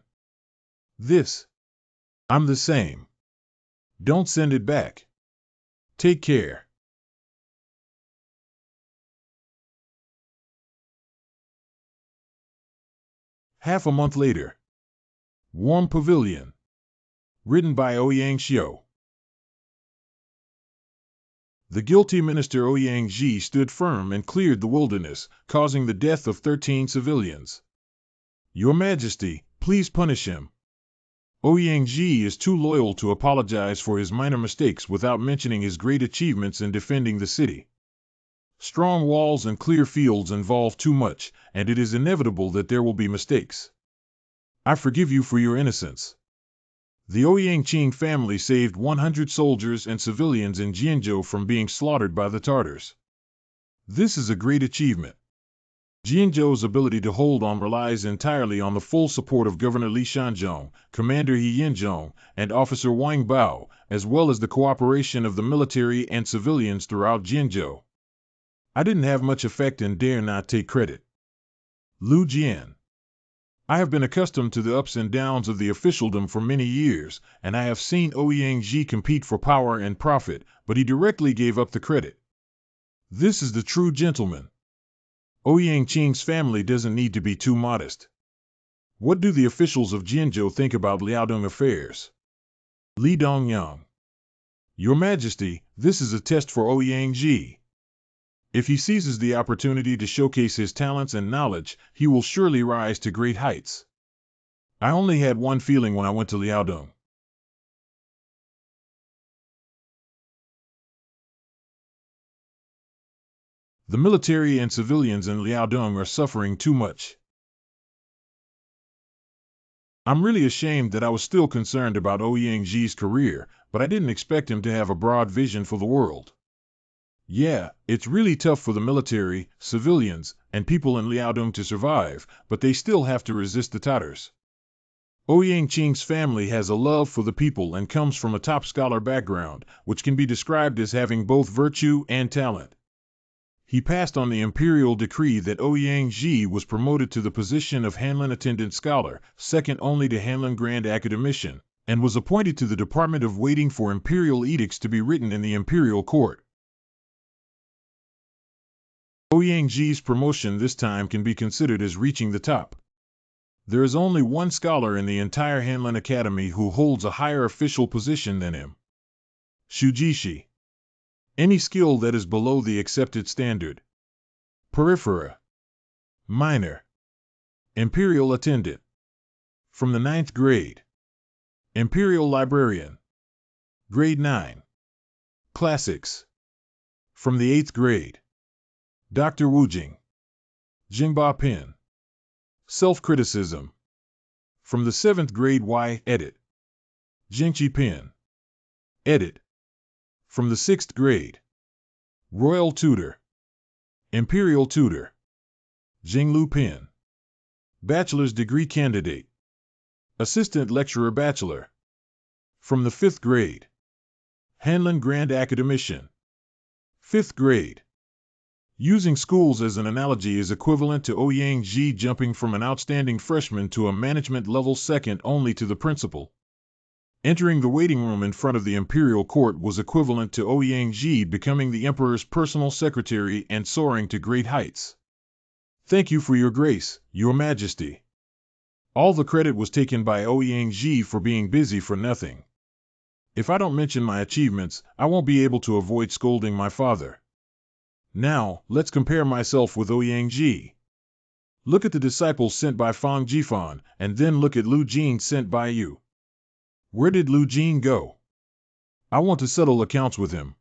I'm the same. Don't send it back. Take care. Half a month later. Warm Pavilion. Written by Ouyang Xiu. The guilty minister Ouyang Ji stood firm and cleared the wilderness, causing the death of 13 civilians. Your Majesty, please punish him. Ouyang Ji is too loyal to apologize for his minor mistakes without mentioning his great achievements in defending the city. Strong walls and clear fields involve too much, and it is inevitable that there will be mistakes. I forgive you for your innocence. The Ouyang Qing family saved 100 soldiers and civilians in Jianzhou from being slaughtered by the Tartars. This is a great achievement. Jianzhou's ability to hold on relies entirely on the full support of Governor Li Shanzhong, Commander He Yinzhong, and Officer Wang Bao, as well as the cooperation of the military and civilians throughout Jianzhou. I didn't have much effect and dare not take credit. Lu Jian. I have been accustomed to the ups and downs of the officialdom for many years, and I have seen Ouyang Ji compete for power and profit, but he directly gave up the credit. This is the true gentleman. Ouyang Qing's family doesn't need to be too modest. What do the officials of Jianzhou think about Liaodong affairs? Li Dongyang. Your Majesty, this is a test for Ouyang Ji. If he seizes the opportunity to showcase his talents and knowledge, he will surely rise to great heights. I only had one feeling when I went to Liaodong. The military and civilians in Liaodong are suffering too much. I'm really ashamed that I was still concerned about Ouyang Ji's career, but I didn't expect him to have a broad vision for the world. Yeah, it's really tough for the military, civilians, and people in Liaodong to survive, but they still have to resist the Tatars. Ouyang Qing's family has a love for the people and comes from a top scholar background, which can be described as having both virtue and talent. He passed on the imperial decree that Ouyang Ji was promoted to the position of Hanlin Attendant Scholar, second only to Hanlin Grand Academician, and was appointed to the department of waiting for imperial edicts to be written in the imperial court. Ouyang Ji's promotion this time can be considered as reaching the top. There is only one scholar in the entire Hanlin Academy who holds a higher official position than him. Shujishi. Any skill that is below the accepted standard. Periphery. Minor. Imperial Attendant. From the 9th grade. Imperial Librarian. Grade 9. Classics. From the 8th grade. Dr. Wujing. Jingba Pin. Self-criticism. From the 7th grade Y. Edit. Jingqi Pin. Edit. From the 6th grade. Royal Tutor. Imperial Tutor. Jinglu Pin. Bachelor's Degree Candidate. Assistant Lecturer Bachelor. From the 5th grade. Hanlin Grand Academician. 5th grade. Using schools as an analogy is equivalent to Ouyang jumping from an outstanding freshman to a management level second only to the principal. Entering the waiting room in front of the Imperial court was equivalent to Ouyang becoming the Emperor's personal secretary and soaring to great heights. Thank you for your grace, Your Majesty. All the credit was taken by Ouyang for being busy for nothing. If I don't mention my achievements, I won't be able to avoid scolding my father. Now, let's compare myself with Ouyang. Look at the disciples sent by Fang Jifan, and then look at Lu Jin sent by you. Where did Lu Jin go? I want to settle accounts with him.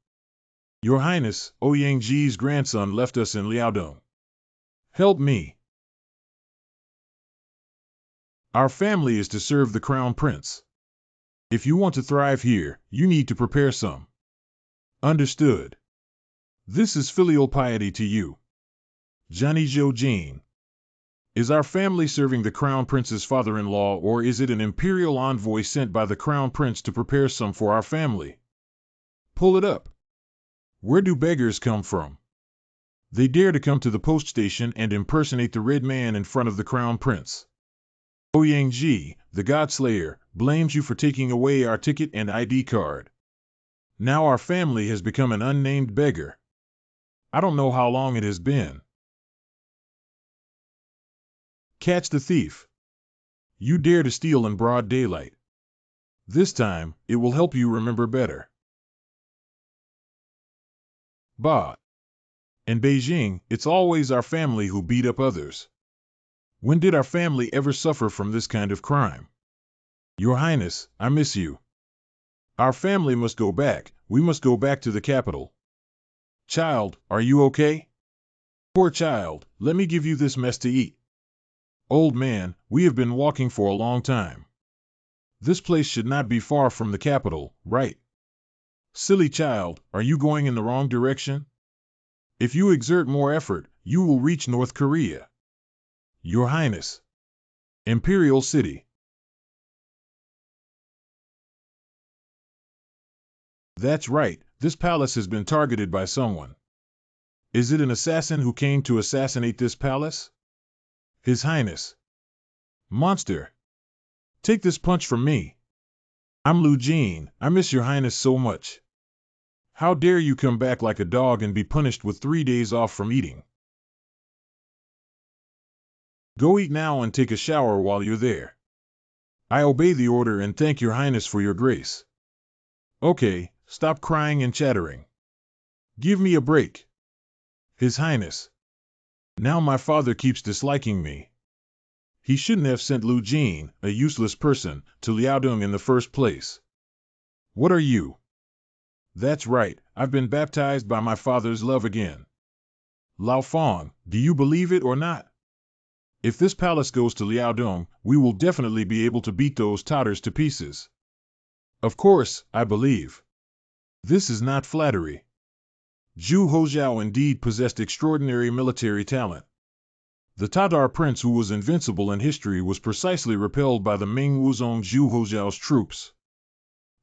Your Highness, Ouyang's grandson left us in Liaodong. Help me. Our family is to serve the Crown Prince. If you want to thrive here, you need to prepare some. Understood. This is filial piety to you. Johnny Zhou Jin. Is our family serving the Crown Prince's father-in-law, or is it an Imperial envoy sent by the Crown Prince to prepare some for our family? Pull it up. Where do beggars come from? They dare to come to the post station and impersonate the red man in front of the Crown Prince. Ouyang, the God-Slayer, blames you for taking away our ticket and ID card. Now our family has become an unnamed beggar. I don't know how long it has been. Catch the thief. You dare to steal in broad daylight. This time, it will help you remember better. Bah. In Beijing, it's always our family who beat up others. When did our family ever suffer from this kind of crime? Your Highness, I miss you. Our family must go back. We must go back to the capital. Child, are you okay? Poor child, let me give you this mess to eat. Old man, we have been walking for a long time. This place should not be far from the capital, right? Silly child, are you going in the wrong direction? If you exert more effort, you will reach North Korea. Your Highness. Imperial City. That's right, this palace has been targeted by someone. Is it an assassin who came to assassinate this palace? His Highness. Monster. Take this punch from me. I'm Lu Jin. I miss your Highness so much. How dare you come back like a dog and be punished with 3 days off from eating? Go eat now and take a shower while you're there. I obey the order and thank your Highness for your grace. Okay, stop crying and chattering. Give me a break. His Highness. Now my father keeps disliking me. He shouldn't have sent Lu Jin, a useless person, to Liaodong in the first place. What are you? That's right, I've been baptized by my father's love again. Lao Fong, do you believe it or not? If this palace goes to Liaodong, we will definitely be able to beat those totters to pieces. Of course, I believe. This is not flattery. Zhu Houjiao indeed possessed extraordinary military talent. The Tatar prince who was invincible in history was precisely repelled by the Ming Wuzong Zhu Houjiao's troops.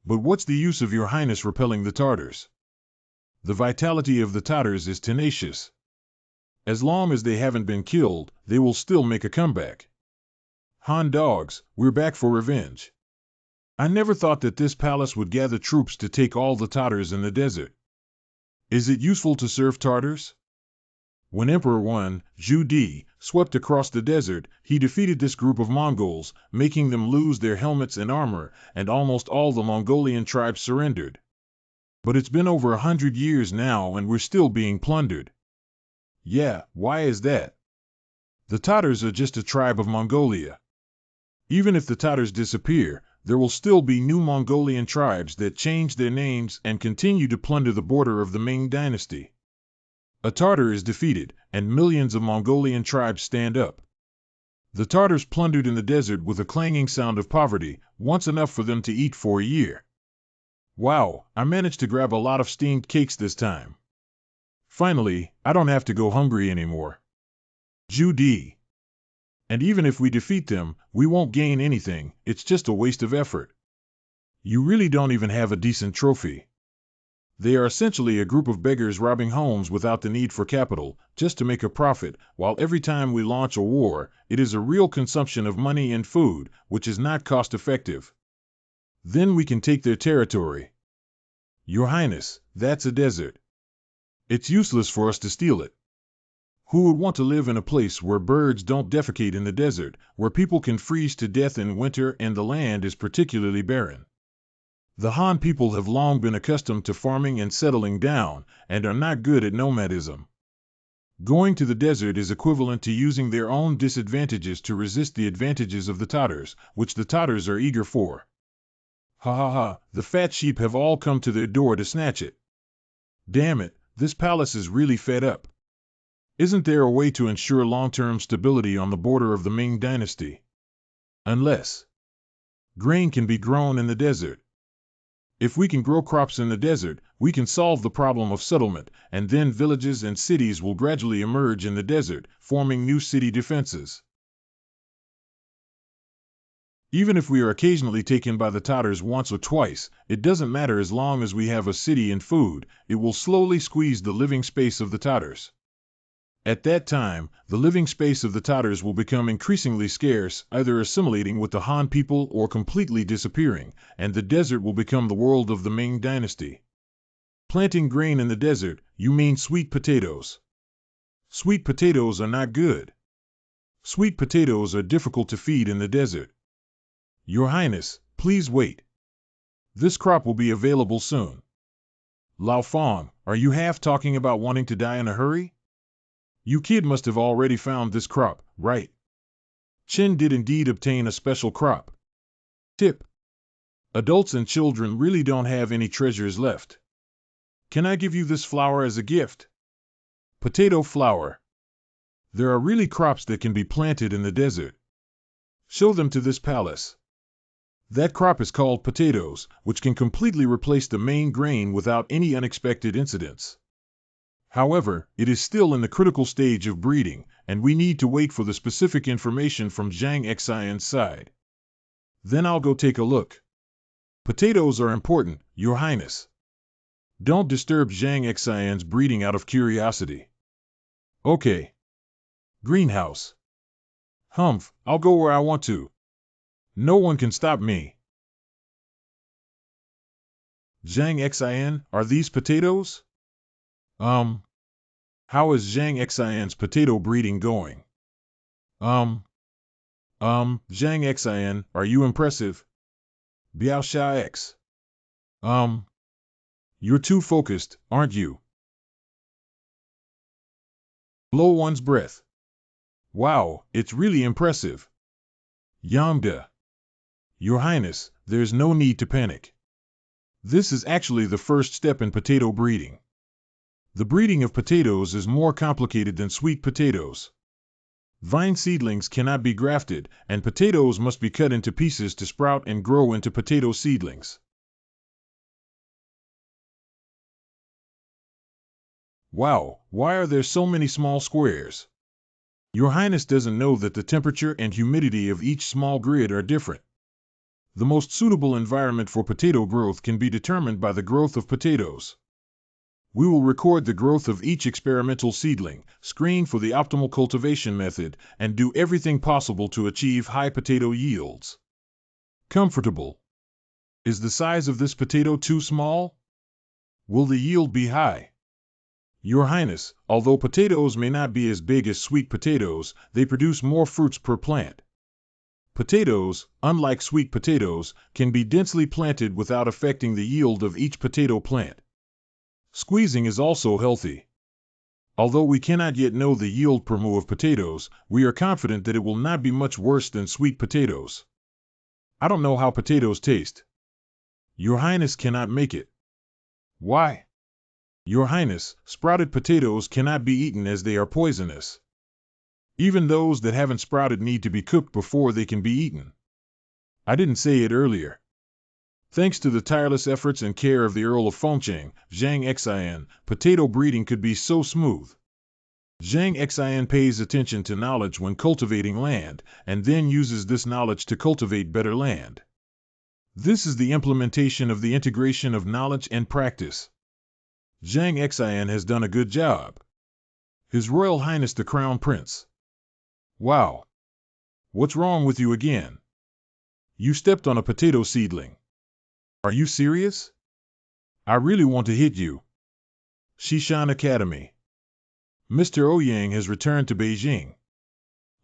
But what's the use of your Highness repelling the Tartars? The vitality of the Tatars is tenacious. As long as they haven't been killed, they will still make a comeback. Han dogs, we're back for revenge. I never thought that this palace would gather troops to take all the Tatars in the desert. Is it useful to serve Tartars? When Emperor Wen, Zhu Di, swept across the desert, he defeated this group of Mongols, making them lose their helmets and armor, and almost all the Mongolian tribes surrendered. But it's been over 100 years now and we're still being plundered. Yeah, why is that? The Tatars are just a tribe of Mongolia. Even if the Tatars disappear, there will still be new Mongolian tribes that change their names and continue to plunder the border of the Ming Dynasty. A Tatar is defeated, and millions of Mongolian tribes stand up. The Tatars plundered in the desert with a clanging sound of poverty, once enough for them to eat for a year. Wow, I managed to grab a lot of steamed cakes this time. Finally, I don't have to go hungry anymore. Zhu Di. And even if we defeat them, we won't gain anything, it's just a waste of effort. You really don't even have a decent trophy. They are essentially a group of beggars robbing homes without the need for capital, just to make a profit, while every time we launch a war, it is a real consumption of money and food, which is not cost-effective. Then we can take their territory. Your Highness, that's a desert. It's useless for us to steal it. Who would want to live in a place where birds don't defecate in the desert, where people can freeze to death in winter and the land is particularly barren? The Han people have long been accustomed to farming and settling down, and are not good at nomadism. Going to the desert is equivalent to using their own disadvantages to resist the advantages of the Tatars, which the Tatars are eager for. Ha ha ha, the fat sheep have all come to their door to snatch it. Damn it, this palace is really fed up. Isn't there a way to ensure long-term stability on the border of the Ming Dynasty? Unless grain can be grown in the desert. If we can grow crops in the desert, we can solve the problem of settlement, and then villages and cities will gradually emerge in the desert, forming new city defenses. Even if we are occasionally taken by the Tatars once or twice, it doesn't matter as long as we have a city and food. It will slowly squeeze the living space of the Tatars. At that time, the living space of the Tatars will become increasingly scarce, either assimilating with the Han people or completely disappearing, and the desert will become the world of the Ming Dynasty. Planting grain in the desert, you mean sweet potatoes. Sweet potatoes are not good. Sweet potatoes are difficult to feed in the desert. Your Highness, please wait. This crop will be available soon. Lao Fong, are you half talking about wanting to die in a hurry? You kid must have already found this crop, right? Chen did indeed obtain a special crop. Tip: adults and children really don't have any treasures left. Can I give you this flour as a gift? Potato flour. There are really crops that can be planted in the desert. Show them to this palace. That crop is called potatoes, which can completely replace the main grain without any unexpected incidents. However, it is still in the critical stage of breeding, and we need to wait for the specific information from Zhang Xian's side. Then I'll go take a look. Potatoes are important, Your Highness. Don't disturb Zhang Xian's breeding out of curiosity. Okay. Greenhouse. Humph, I'll go where I want to. No one can stop me. Zhang Xian, are these potatoes? How is Zhang Xian's potato breeding going? Zhang Xian, are you impressive? Biao X. You're too focused, aren't you? Blow one's breath. Wow, it's really impressive. Yamda. Your Highness, there's no need to panic. This is actually the first step in potato breeding. The breeding of potatoes is more complicated than sweet potatoes. Vine seedlings cannot be grafted, and potatoes must be cut into pieces to sprout and grow into potato seedlings. Wow, why are there so many small squares? Your Highness doesn't know that the temperature and humidity of each small grid are different. The most suitable environment for potato growth can be determined by the growth of potatoes. We will record the growth of each experimental seedling, screen for the optimal cultivation method, and do everything possible to achieve high potato yields. Comfortable. Is the size of this potato too small? Will the yield be high? Your Highness, although potatoes may not be as big as sweet potatoes, they produce more fruits per plant. Potatoes, unlike sweet potatoes, can be densely planted without affecting the yield of each potato plant. Squeezing is also healthy. Although we cannot yet know the yield per mu of potatoes, we are confident that it will not be much worse than sweet potatoes. I don't know how potatoes taste. Your Highness cannot make it. Why? Your Highness, sprouted potatoes cannot be eaten as they are poisonous. Even those that haven't sprouted need to be cooked before they can be eaten. I didn't say it earlier. Thanks to the tireless efforts and care of the Earl of Fengcheng, Zhang Xian, potato breeding could be so smooth. Zhang Xian pays attention to knowledge when cultivating land, and then uses this knowledge to cultivate better land. This is the implementation of the integration of knowledge and practice. Zhang Xian has done a good job. His Royal Highness the Crown Prince. Wow. What's wrong with you again? You stepped on a potato seedling. Are you serious? I really want to hit you. Xishan Academy. Mr. Ouyang has returned to Beijing.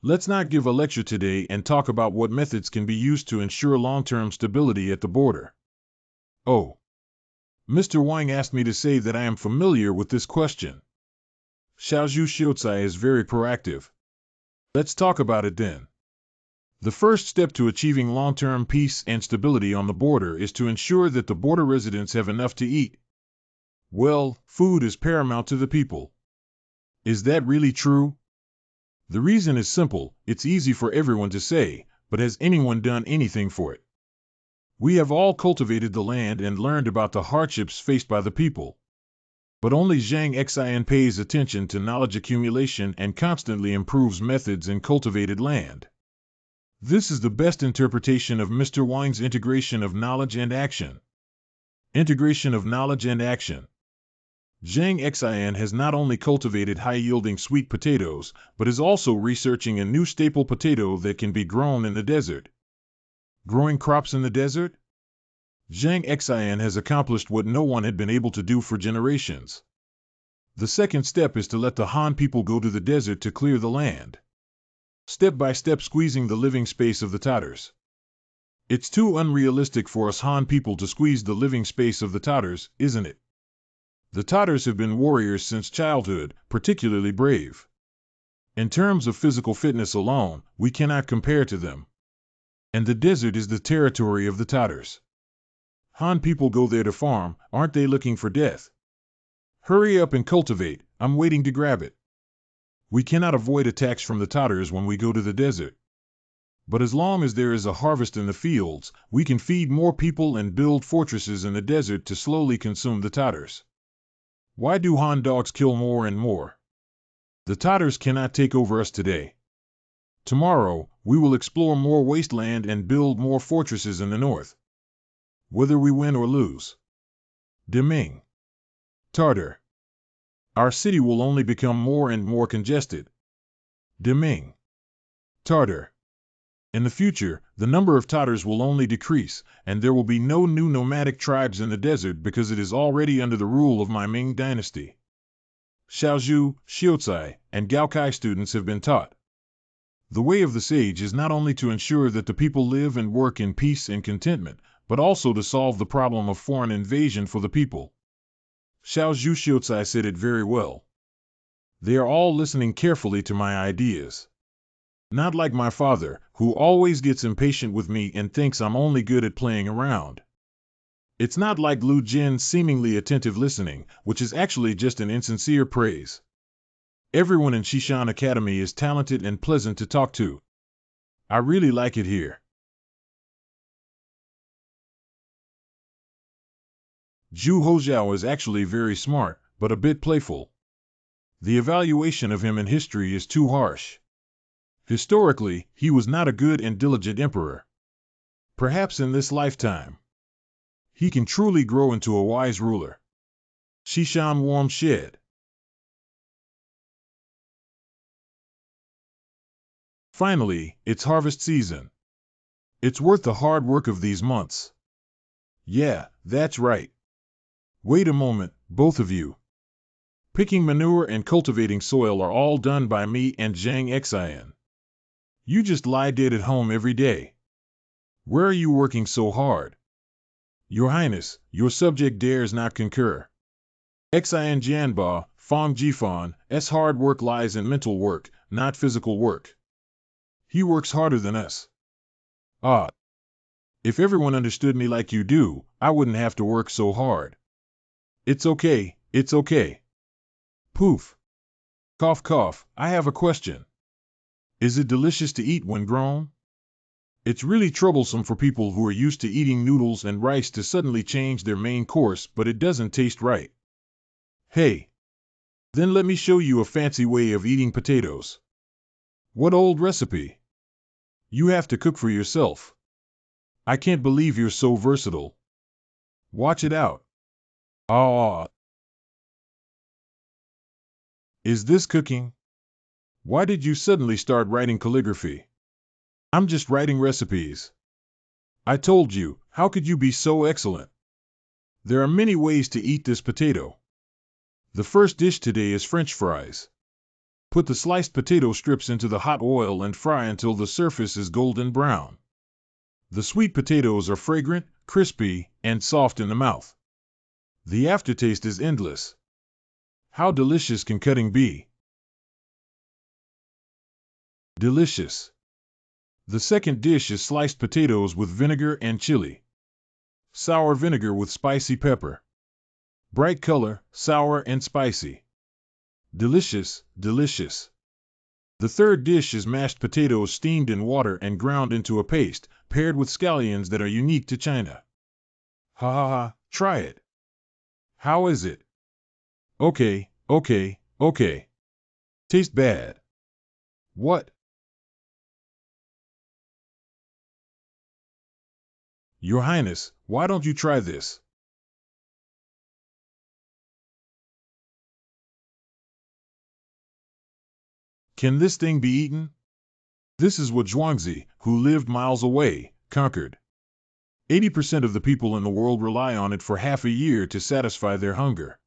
Let's not give a lecture today and talk about what methods can be used to ensure long-term stability at the border. Oh. Mr. Wang asked me to say that I am familiar with this question. Xiaozhu Xiuzai is very proactive. Let's talk about it then. The first step to achieving long-term peace and stability on the border is to ensure that the border residents have enough to eat. Well, food is paramount to the people. Is that really true? The reason is simple, it's easy for everyone to say, but has anyone done anything for it? We have all cultivated the land and learned about the hardships faced by the people. But only Zhang Xian pays attention to knowledge accumulation and constantly improves methods in cultivated land. This is the best interpretation of Mr. Wang's integration of knowledge and action. Integration of knowledge and action. Zhang Xian has not only cultivated high-yielding sweet potatoes, but is also researching a new staple potato that can be grown in the desert. Growing crops in the desert? Zhang Xian has accomplished what no one had been able to do for generations. The second step is to let the Han people go to the desert to clear the land. Step by step squeezing the living space of the Tatars. It's too unrealistic for us Han people to squeeze the living space of the Tatars, isn't it? The Tatars have been warriors since childhood, particularly brave. In terms of physical fitness alone, we cannot compare to them. And the desert is the territory of the Tatars. Han people go there to farm, aren't they looking for death? Hurry up and cultivate, I'm waiting to grab it. We cannot avoid attacks from the Tatars when we go to the desert. But as long as there is a harvest in the fields, we can feed more people and build fortresses in the desert to slowly consume the Tatars. Why do Han dogs kill more and more? The Tatars cannot take over us today. Tomorrow, we will explore more wasteland and build more fortresses in the north. Whether we win or lose. Ming. Tartar. Our city will only become more and more congested. Ming. Tartar. In the future, the number of Tatars will only decrease, and there will be no new nomadic tribes in the desert because it is already under the rule of my Ming Dynasty. Xiaozhu, Xiuzai, and Gaokai students have been taught. The way of the sage is not only to ensure that the people live and work in peace and contentment, but also to solve the problem of foreign invasion for the people. Xiaozhu Xiuzai said it very well. They are all listening carefully to my ideas. Not like my father, who always gets impatient with me and thinks I'm only good at playing around. It's not like Lu Jin's seemingly attentive listening, which is actually just an insincere praise. Everyone in Xishan Academy is talented and pleasant to talk to. I really like it here. Zhu Hozhao is actually very smart, but a bit playful. The evaluation of him in history is too harsh. Historically, he was not a good and diligent emperor. Perhaps in this lifetime, he can truly grow into a wise ruler. Xishan Warm Shed. Finally, it's harvest season. It's worth the hard work of these months. Yeah, that's right. Wait a moment, both of you. Picking manure and cultivating soil are all done by me and Zhang Xian. You just lie dead at home every day. Where are you working so hard? Your Highness, your subject dares not concur. Xian Jianba, Fong Jifan's hard work lies in mental work, not physical work. He works harder than us. Ah. If everyone understood me like you do, I wouldn't have to work so hard. It's okay, it's okay. Poof. Cough cough, I have a question. Is it delicious to eat when grown? It's really troublesome for people who are used to eating noodles and rice to suddenly change their main course, but it doesn't taste right. Hey. Then let me show you a fancy way of eating potatoes. What old recipe? You have to cook for yourself. I can't believe you're so versatile. Watch it out. Ah. Is this cooking? Why did you suddenly start writing calligraphy? I'm just writing recipes. I told you, how could you be so excellent? There are many ways to eat this potato. The first dish today is French fries. Put the sliced potato strips into the hot oil and fry until the surface is golden brown. The sweet potatoes are fragrant, crispy, and soft in the mouth. The aftertaste is endless. How delicious can cutting be? Delicious. The second dish is sliced potatoes with vinegar and chili. Sour vinegar with spicy pepper. Bright color, sour and spicy. Delicious, delicious. The third dish is mashed potatoes steamed in water and ground into a paste, paired with scallions that are unique to China. Ha ha ha, try it. How is it? Okay, okay, okay. Taste bad. What? Your Highness, why don't you try this? Can this thing be eaten? This is what Zhuangzi, who lived miles away, conquered. 80% of the people in the world rely on it for half a year to satisfy their hunger.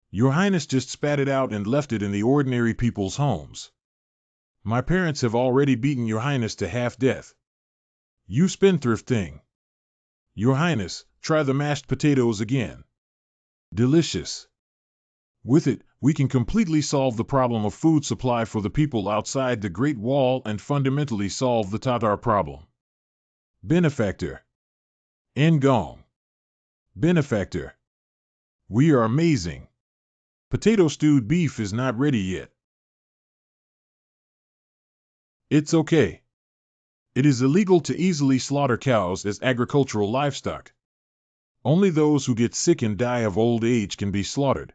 Your Highness just spat it out and left it in the ordinary people's homes. My parents have already beaten Your Highness to half-death. You spendthrift thing. Your Highness, try the mashed potatoes again. Delicious. With it, we can completely solve the problem of food supply for the people outside the Great Wall and fundamentally solve the Tatar problem. Benefactor. Ngong. Benefactor. We are amazing. Potato stewed beef is not ready yet. It's okay. It is illegal to easily slaughter cows as agricultural livestock. Only those who get sick and die of old age can be slaughtered.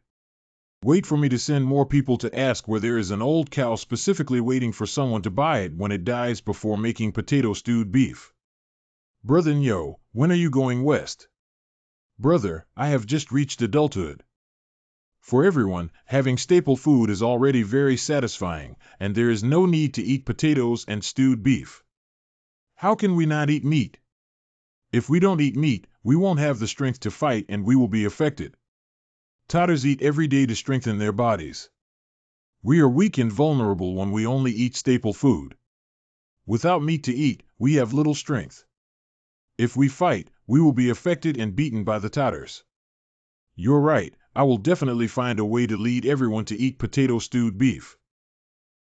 Wait for me to send more people to ask where there is an old cow specifically waiting for someone to buy it when it dies before making potato stewed beef. Brother Nyo, when are you going west? Brother, I have just reached adulthood. For everyone, having staple food is already very satisfying, and there is no need to eat potatoes and stewed beef. How can we not eat meat? If we don't eat meat, we won't have the strength to fight and we will be affected. Tatars eat every day to strengthen their bodies. We are weak and vulnerable when we only eat staple food. Without meat to eat, we have little strength. If we fight, we will be affected and beaten by the Tatars. You're right, I will definitely find a way to lead everyone to eat potato stewed beef.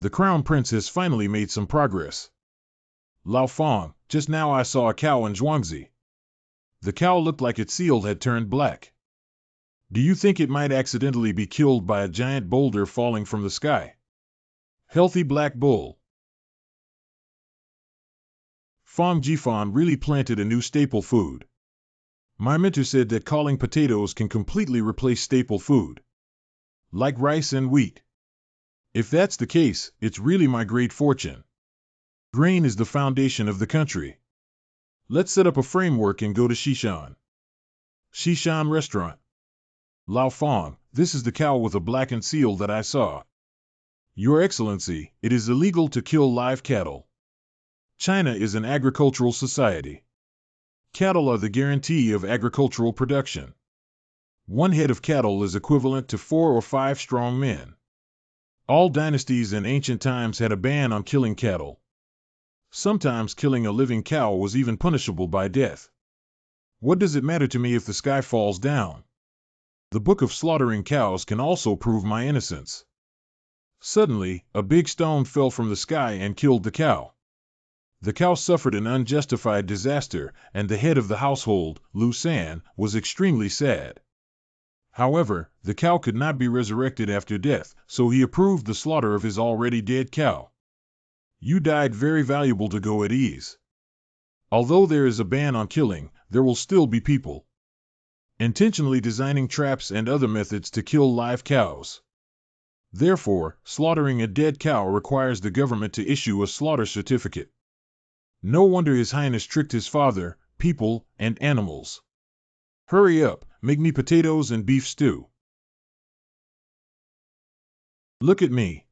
The Crown Prince has finally made some progress. Lao Fong, just now I saw a cow in Zhuangzi. The cow looked like its seal had turned black. Do you think it might accidentally be killed by a giant boulder falling from the sky? Healthy black bull. Fong Jifan really planted a new staple food. My mentor said that calling potatoes can completely replace staple food. Like rice and wheat. If that's the case, it's really my great fortune. Grain is the foundation of the country. Let's set up a framework and go to Shishan. Shishan Restaurant. Lao Fong, this is the cow with a blackened seal that I saw. Your Excellency, it is illegal to kill live cattle. China is an agricultural society. Cattle are the guarantee of agricultural production. One head of cattle is equivalent to 4 or 5 strong men. All dynasties in ancient times had a ban on killing cattle. Sometimes killing a living cow was even punishable by death. What does it matter to me if the sky falls down? The book of slaughtering cows can also prove my innocence. Suddenly, a big stone fell from the sky and killed the cow. The cow suffered an unjustified disaster, and the head of the household, Lu San, was extremely sad. However, the cow could not be resurrected after death, so he approved the slaughter of his already dead cow. You died very valuable to go at ease. Although there is a ban on killing, there will still be people intentionally designing traps and other methods to kill live cows. Therefore, slaughtering a dead cow requires the government to issue a slaughter certificate. No wonder His Highness tricked his father, people, and animals. Hurry up, make me potatoes and beef stew. Look at me.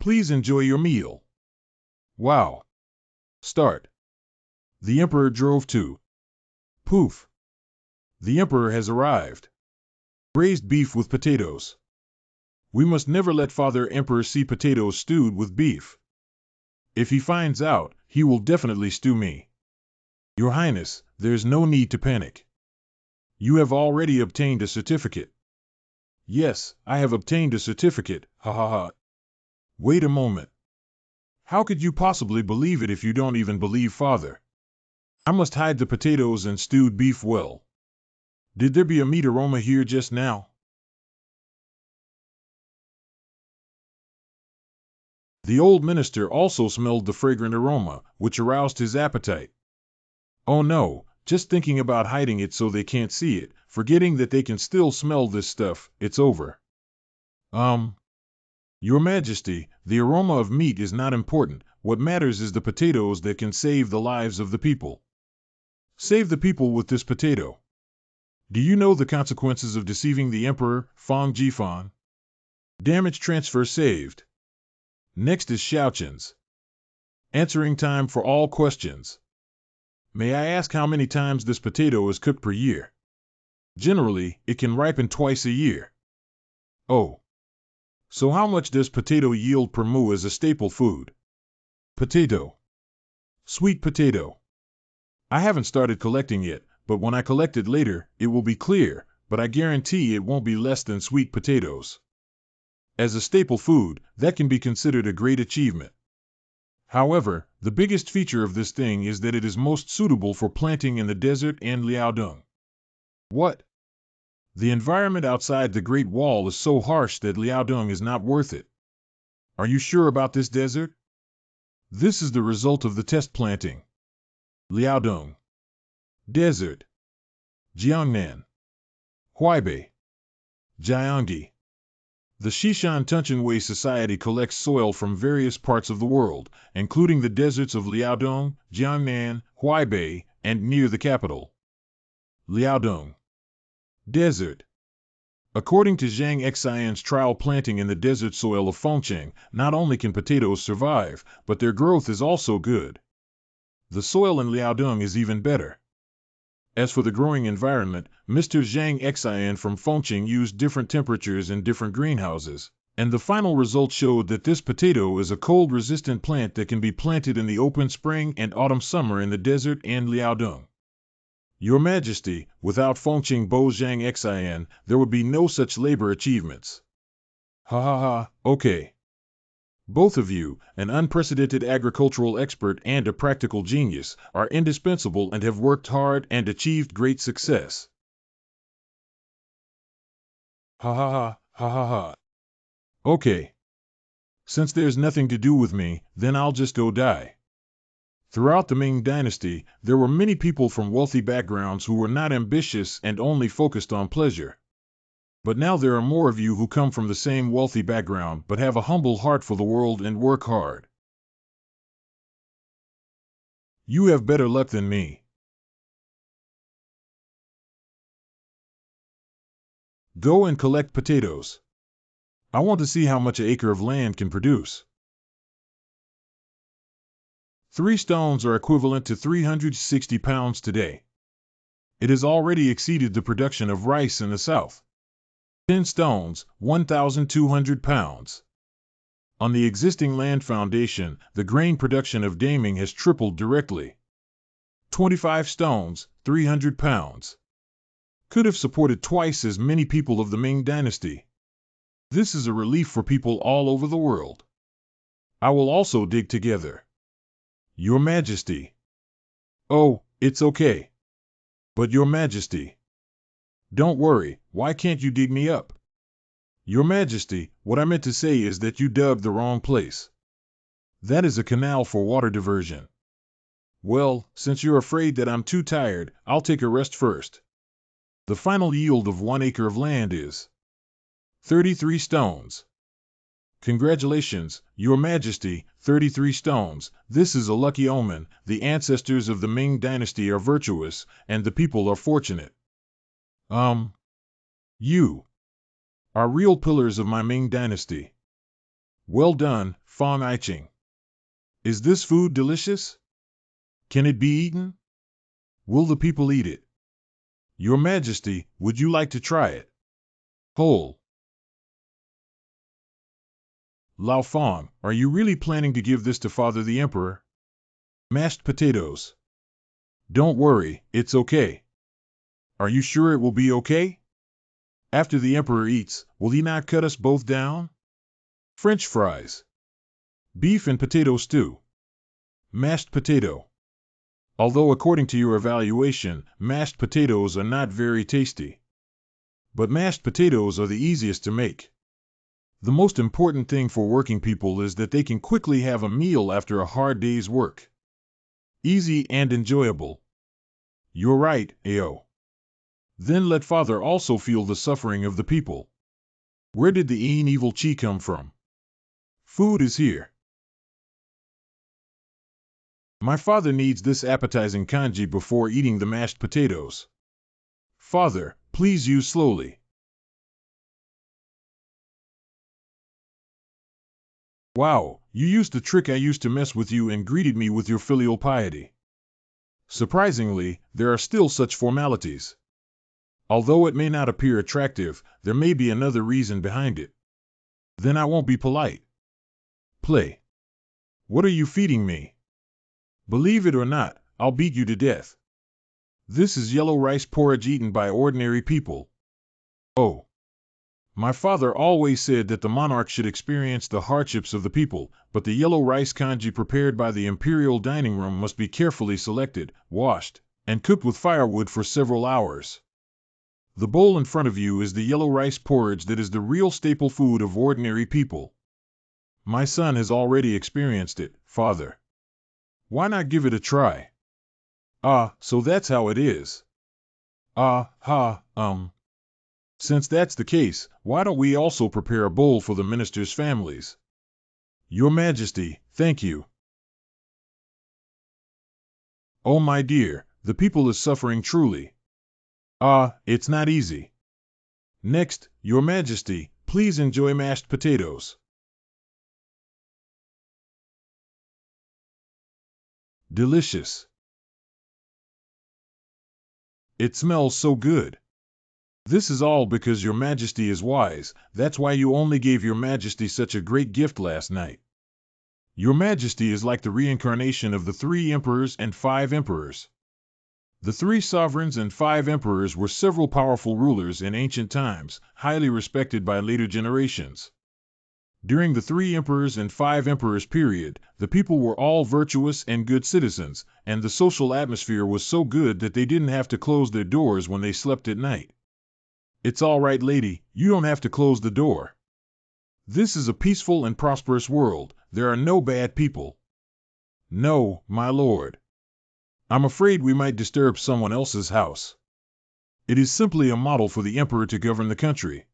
Please enjoy your meal. Wow. Start. The Emperor drove to. Poof. The Emperor has arrived. Braised beef with potatoes. We must never let Father Emperor see potatoes stewed with beef. If he finds out, he will definitely stew me. Your Highness, there's no need to panic. You have already obtained a certificate. Yes, I have obtained a certificate, ha ha ha. Wait a moment. How could you possibly believe it if you don't even believe Father? I must hide the potatoes and stewed beef well. Did there be a meat aroma here just now? The old minister also smelled the fragrant aroma, which aroused his appetite. Oh no, just thinking about hiding it so they can't see it, forgetting that they can still smell this stuff, it's over. Your Majesty, the aroma of meat is not important. What matters is the potatoes that can save the lives of the people. Save the people with this potato. Do you know the consequences of deceiving the Emperor, Fong Jifan? Damage transfer saved. Next is Xiaoqin's. Answering time for all questions. May I ask how many times this potato is cooked per year? Generally, it can ripen twice a year. Oh. So how much does potato yield per mu as a staple food? Potato. Sweet potato. I haven't started collecting yet, but when I collect it later, it will be clear, but I guarantee it won't be less than sweet potatoes. As a staple food, that can be considered a great achievement. However, the biggest feature of this thing is that it is most suitable for planting in the desert and Liaodong. What? The environment outside the Great Wall is so harsh that Liaodong is not worth it. Are you sure about this desert? This is the result of the test planting. Liaodong. Desert. Jiangnan. Huaibei. Jiangdi. The Shishan Tunchenwei Society collects soil from various parts of the world, including the deserts of Liaodong, Jiangnan, Huaibei, and near the capital. Liaodong. Desert. According to Zhang Xian's trial planting in the desert soil of Fengcheng, not only can potatoes survive, but their growth is also good. The soil in Liaodong is even better. As for the growing environment, Mr. Zhang Xian from Fengcheng used different temperatures in different greenhouses, and the final result showed that this potato is a cold-resistant plant that can be planted in the open spring and autumn-summer in the desert and Liaodong. Your Majesty, without Fengcheng Bo Zhang Xian, there would be no such labor achievements. Ha ha ha, okay. Both of you, an unprecedented agricultural expert and a practical genius, are indispensable and have worked hard and achieved great success. Ha ha ha, ha ha ha. Okay. Since there's nothing to do with me, then I'll just go die. Throughout the Ming Dynasty, there were many people from wealthy backgrounds who were not ambitious and only focused on pleasure. But now there are more of you who come from the same wealthy background but have a humble heart for the world and work hard. You have better luck than me. Go and collect potatoes. I want to see how much an acre of land can produce. 3 stones are equivalent to 360 pounds today. It has already exceeded the production of rice in the south. 10 stones, 1,200 pounds. On the existing land foundation, the grain production of Daming has tripled directly. 25 stones, 300 pounds. Could have supported twice as many people of the Ming Dynasty. This is a relief for people all over the world. I will also dig together. Your Majesty. Oh, it's okay. But Your Majesty. Don't worry, why can't you dig me up? Your Majesty, what I meant to say is that you dug the wrong place. That is a canal for water diversion. Well, since you're afraid that I'm too tired, I'll take a rest first. The final yield of 1 acre of land is 33 stones. Congratulations, Your Majesty, 33 stones. This is a lucky omen. The ancestors of the Ming Dynasty are virtuous, and the people are fortunate. You. are real pillars of my Ming Dynasty. Well done, Fong Aiching. Is this food delicious? Can it be eaten? Will the people eat it? Your Majesty, would you like to try it? Whole. Lao Fong, are you really planning to give this to Father the Emperor? Mashed potatoes. Don't worry, it's okay. Are you sure it will be okay? After the Emperor eats, will he not cut us both down? French fries. Beef and potato stew. Mashed potato. Although according to your evaluation, mashed potatoes are not very tasty. But mashed potatoes are the easiest to make. The most important thing for working people is that they can quickly have a meal after a hard day's work. Easy and enjoyable. You're right, Ao. Then let Father also feel the suffering of the people. Where did the evil chi come from? Food is here. My father needs this appetizing kanji before eating the mashed potatoes. Father, please use slowly. Wow, you used the trick I used to mess with you and greeted me with your filial piety. Surprisingly, there are still such formalities. Although it may not appear attractive, there may be another reason behind it. Then I won't be polite. Play. What are you feeding me? Believe it or not, I'll beat you to death. This is yellow rice porridge eaten by ordinary people. Oh. My father always said that the monarch should experience the hardships of the people, but the yellow rice kanji prepared by the Imperial dining room must be carefully selected, washed, and cooked with firewood for several hours. The bowl in front of you is the yellow rice porridge that is the real staple food of ordinary people. My son has already experienced it, Father. Why not give it a try? Ah, so that's how it is. Since that's the case, why don't we also prepare a bowl for the ministers' families? Your Majesty, thank you. Oh my dear, the people is suffering truly. It's not easy. Next, Your Majesty, please enjoy mashed potatoes. Delicious. It smells so good. This is all because Your Majesty is wise, that's why you only gave Your Majesty such a great gift last night. Your Majesty is like the reincarnation of the 3 emperors and 5 emperors. The 3 sovereigns and 5 emperors were several powerful rulers in ancient times, highly respected by later generations. During the 3 emperors and 5 emperors period, the people were all virtuous and good citizens, and the social atmosphere was so good that they didn't have to close their doors when they slept at night. It's all right, lady, you don't have to close the door. This is a peaceful and prosperous world, there are no bad people. No, my lord. I'm afraid we might disturb someone else's house. It is simply a model for the emperor to govern the country.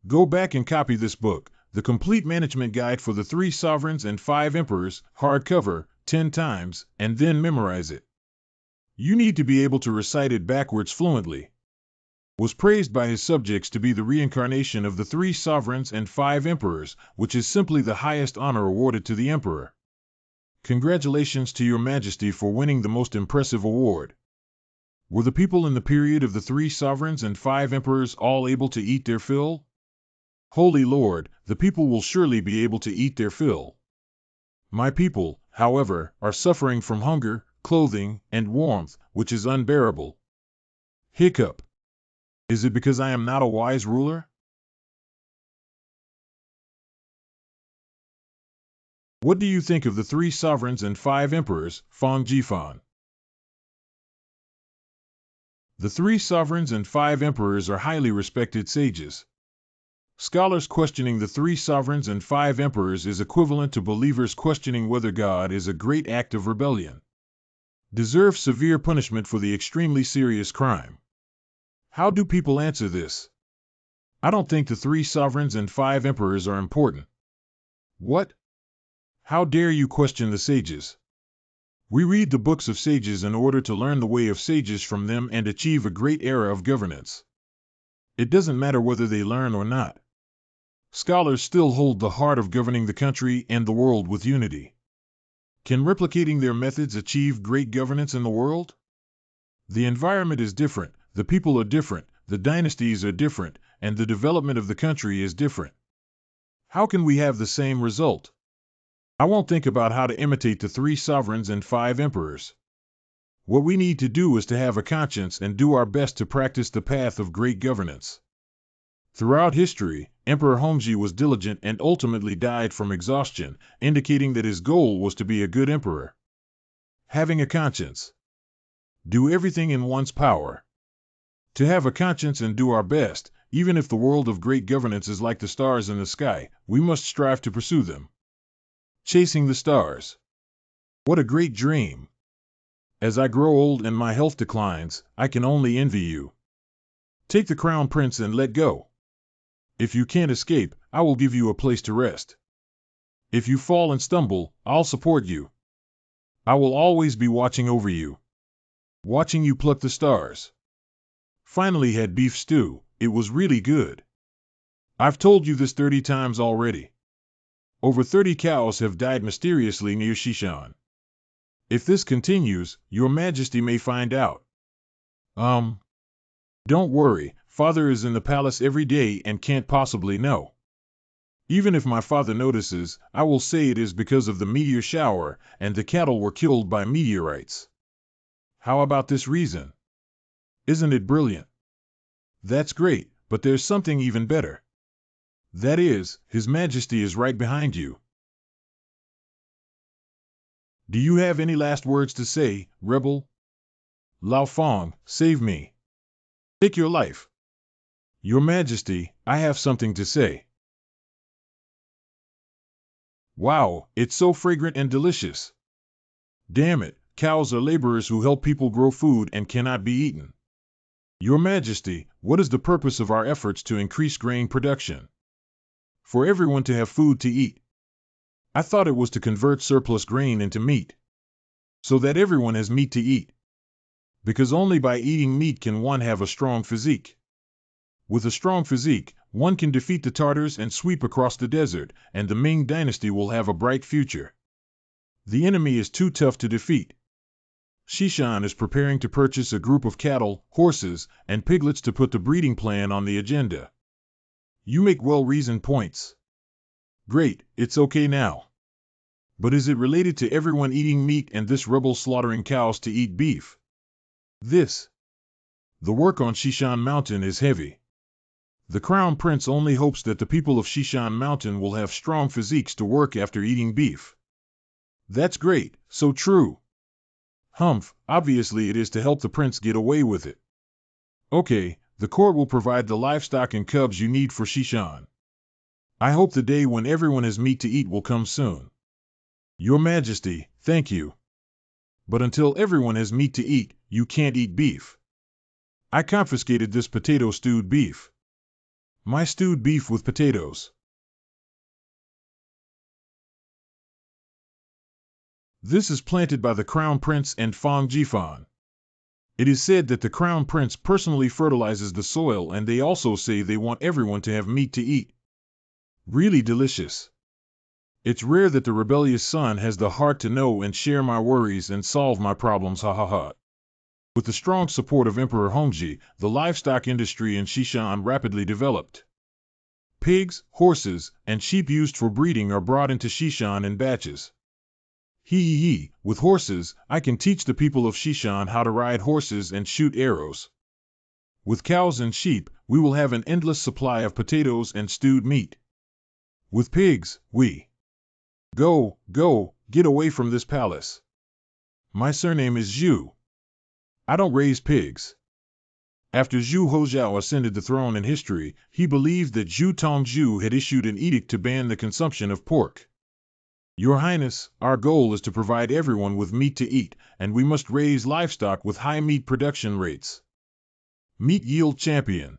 Go back and copy this book, The Complete Management Guide for the 3 Sovereigns and 5 Emperors, hardcover, 10 times, and then memorize it. You need to be able to recite it backwards fluently. Was praised by his subjects to be the reincarnation of the 3 sovereigns and 5 emperors, which is simply the highest honor awarded to the emperor. Congratulations to Your Majesty for winning the most impressive award. Were the people in the period of the 3 sovereigns and 5 emperors all able to eat their fill? Holy Lord, the people will surely be able to eat their fill. My people, however, are suffering from hunger, clothing, and warmth, which is unbearable. Hiccup. Is it because I am not a wise ruler? What do you think of the 3 sovereigns and 5 emperors, Fong Jifan? The 3 sovereigns and 5 emperors are highly respected sages. Scholars questioning the 3 sovereigns and 5 emperors is equivalent to believers questioning whether God is a great act of rebellion. Deserve severe punishment for the extremely serious crime. How do people answer this? I don't think the 3 sovereigns and 5 emperors are important. What? How dare you question the sages? We read the books of sages in order to learn the way of sages from them and achieve a great era of governance. It doesn't matter whether they learn or not. Scholars still hold the heart of governing the country and the world with unity. Can replicating their methods achieve great governance in the world? The environment is different, the people are different, the dynasties are different, and the development of the country is different. How can we have the same result? I won't think about how to imitate the 3 sovereigns and 5 emperors. What we need to do is to have a conscience and do our best to practice the path of great governance. Throughout history, Emperor Hongji was diligent and ultimately died from exhaustion, indicating that his goal was to be a good emperor. Having a conscience. Do everything in one's power. To have a conscience and do our best, even if the world of great governance is like the stars in the sky, we must strive to pursue them. Chasing the stars. What a great dream! As I grow old and my health declines, I can only envy you. Take the crown prince and let go. If you can't escape, I will give you a place to rest. If you fall and stumble, I'll support you. I will always be watching over you. Watching you pluck the stars. Finally had beef stew. It was really good. I've told you this 30 times already. Over 30 cows have died mysteriously near Shishan. If this continues, Your Majesty may find out. Don't worry, Father is in the palace every day and can't possibly know. Even if my father notices, I will say it is because of the meteor shower, and the cattle were killed by meteorites. How about this reason? Isn't it brilliant? That's great, but there's something even better. That is, His Majesty is right behind you. Do you have any last words to say, rebel? Lao Fong, save me. Take your life. Your Majesty, I have something to say. Wow, it's so fragrant and delicious. Damn it, cows are laborers who help people grow food and cannot be eaten. Your Majesty, what is the purpose of our efforts to increase grain production? For everyone to have food to eat. I thought it was to convert surplus grain into meat. So that everyone has meat to eat. Because only by eating meat can one have a strong physique. With a strong physique, one can defeat the Tartars and sweep across the desert, and the Ming Dynasty will have a bright future. The enemy is too tough to defeat. Shishan is preparing to purchase a group of cattle, horses, and piglets to put the breeding plan on the agenda. You make well-reasoned points. Great, it's okay now. But is it related to everyone eating meat and this rebel slaughtering cows to eat beef? The work on Shishan Mountain is heavy. The Crown Prince only hopes that the people of Shishan Mountain will have strong physiques to work after eating beef. That's great, so true. Humph, obviously it is to help the prince get away with it. Okay, the court will provide the livestock and cubs you need for Shishan. I hope the day when everyone has meat to eat will come soon. Your Majesty, thank you. But until everyone has meat to eat, you can't eat beef. I confiscated this potato stewed beef. My stewed beef with potatoes. This is planted by the Crown Prince and Fong Jifan. It is said that the Crown Prince personally fertilizes the soil, and they also say they want everyone to have meat to eat. Really delicious. It's rare that the rebellious son has the heart to know and share my worries and solve my problems, ha ha ha. With the strong support of Emperor Hongji, the livestock industry in Shishan rapidly developed. Pigs, horses, and sheep used for breeding are brought into Shishan in batches. With horses, I can teach the people of Shishan how to ride horses and shoot arrows. With cows and sheep, we will have an endless supply of potatoes and stewed meat. With pigs, we Go, get away from this palace. My surname is Zhu. I don't raise pigs. After Zhu Hozhao ascended the throne in history, he believed that Zhu Tongzhu had issued an edict to ban the consumption of pork. Your Highness, our goal is to provide everyone with meat to eat, and we must raise livestock with high meat production rates. Meat yield champion.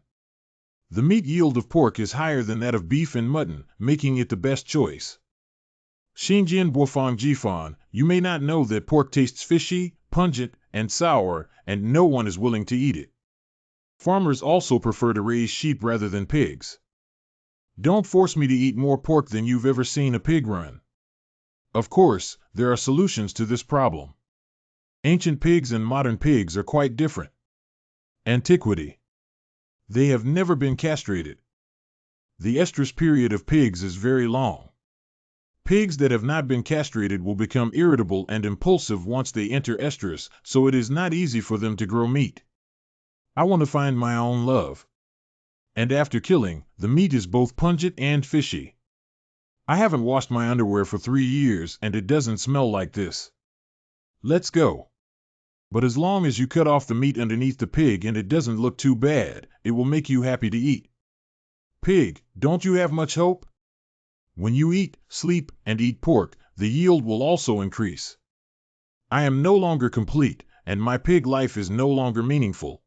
The meat yield of pork is higher than that of beef and mutton, making it the best choice. Xinjian Buofang Jifan, you may not know that pork tastes fishy, pungent, and sour, and no one is willing to eat it. Farmers also prefer to raise sheep rather than pigs. Don't force me to eat more pork than you've ever seen a pig run. Of course, there are solutions to this problem. Ancient pigs and modern pigs are quite different. Antiquity. They have never been castrated. The estrus period of pigs is very long. Pigs that have not been castrated will become irritable and impulsive once they enter estrus, so it is not easy for them to grow meat. I want to find my own love. And after killing, the meat is both pungent and fishy. I haven't washed my underwear for 3 years and it doesn't smell like this. Let's go. But as long as you cut off the meat underneath the pig and it doesn't look too bad, it will make you happy to eat. Pig, don't you have much hope? When you eat, sleep, and eat pork, the yield will also increase. I am no longer complete, and my pig life is no longer meaningful.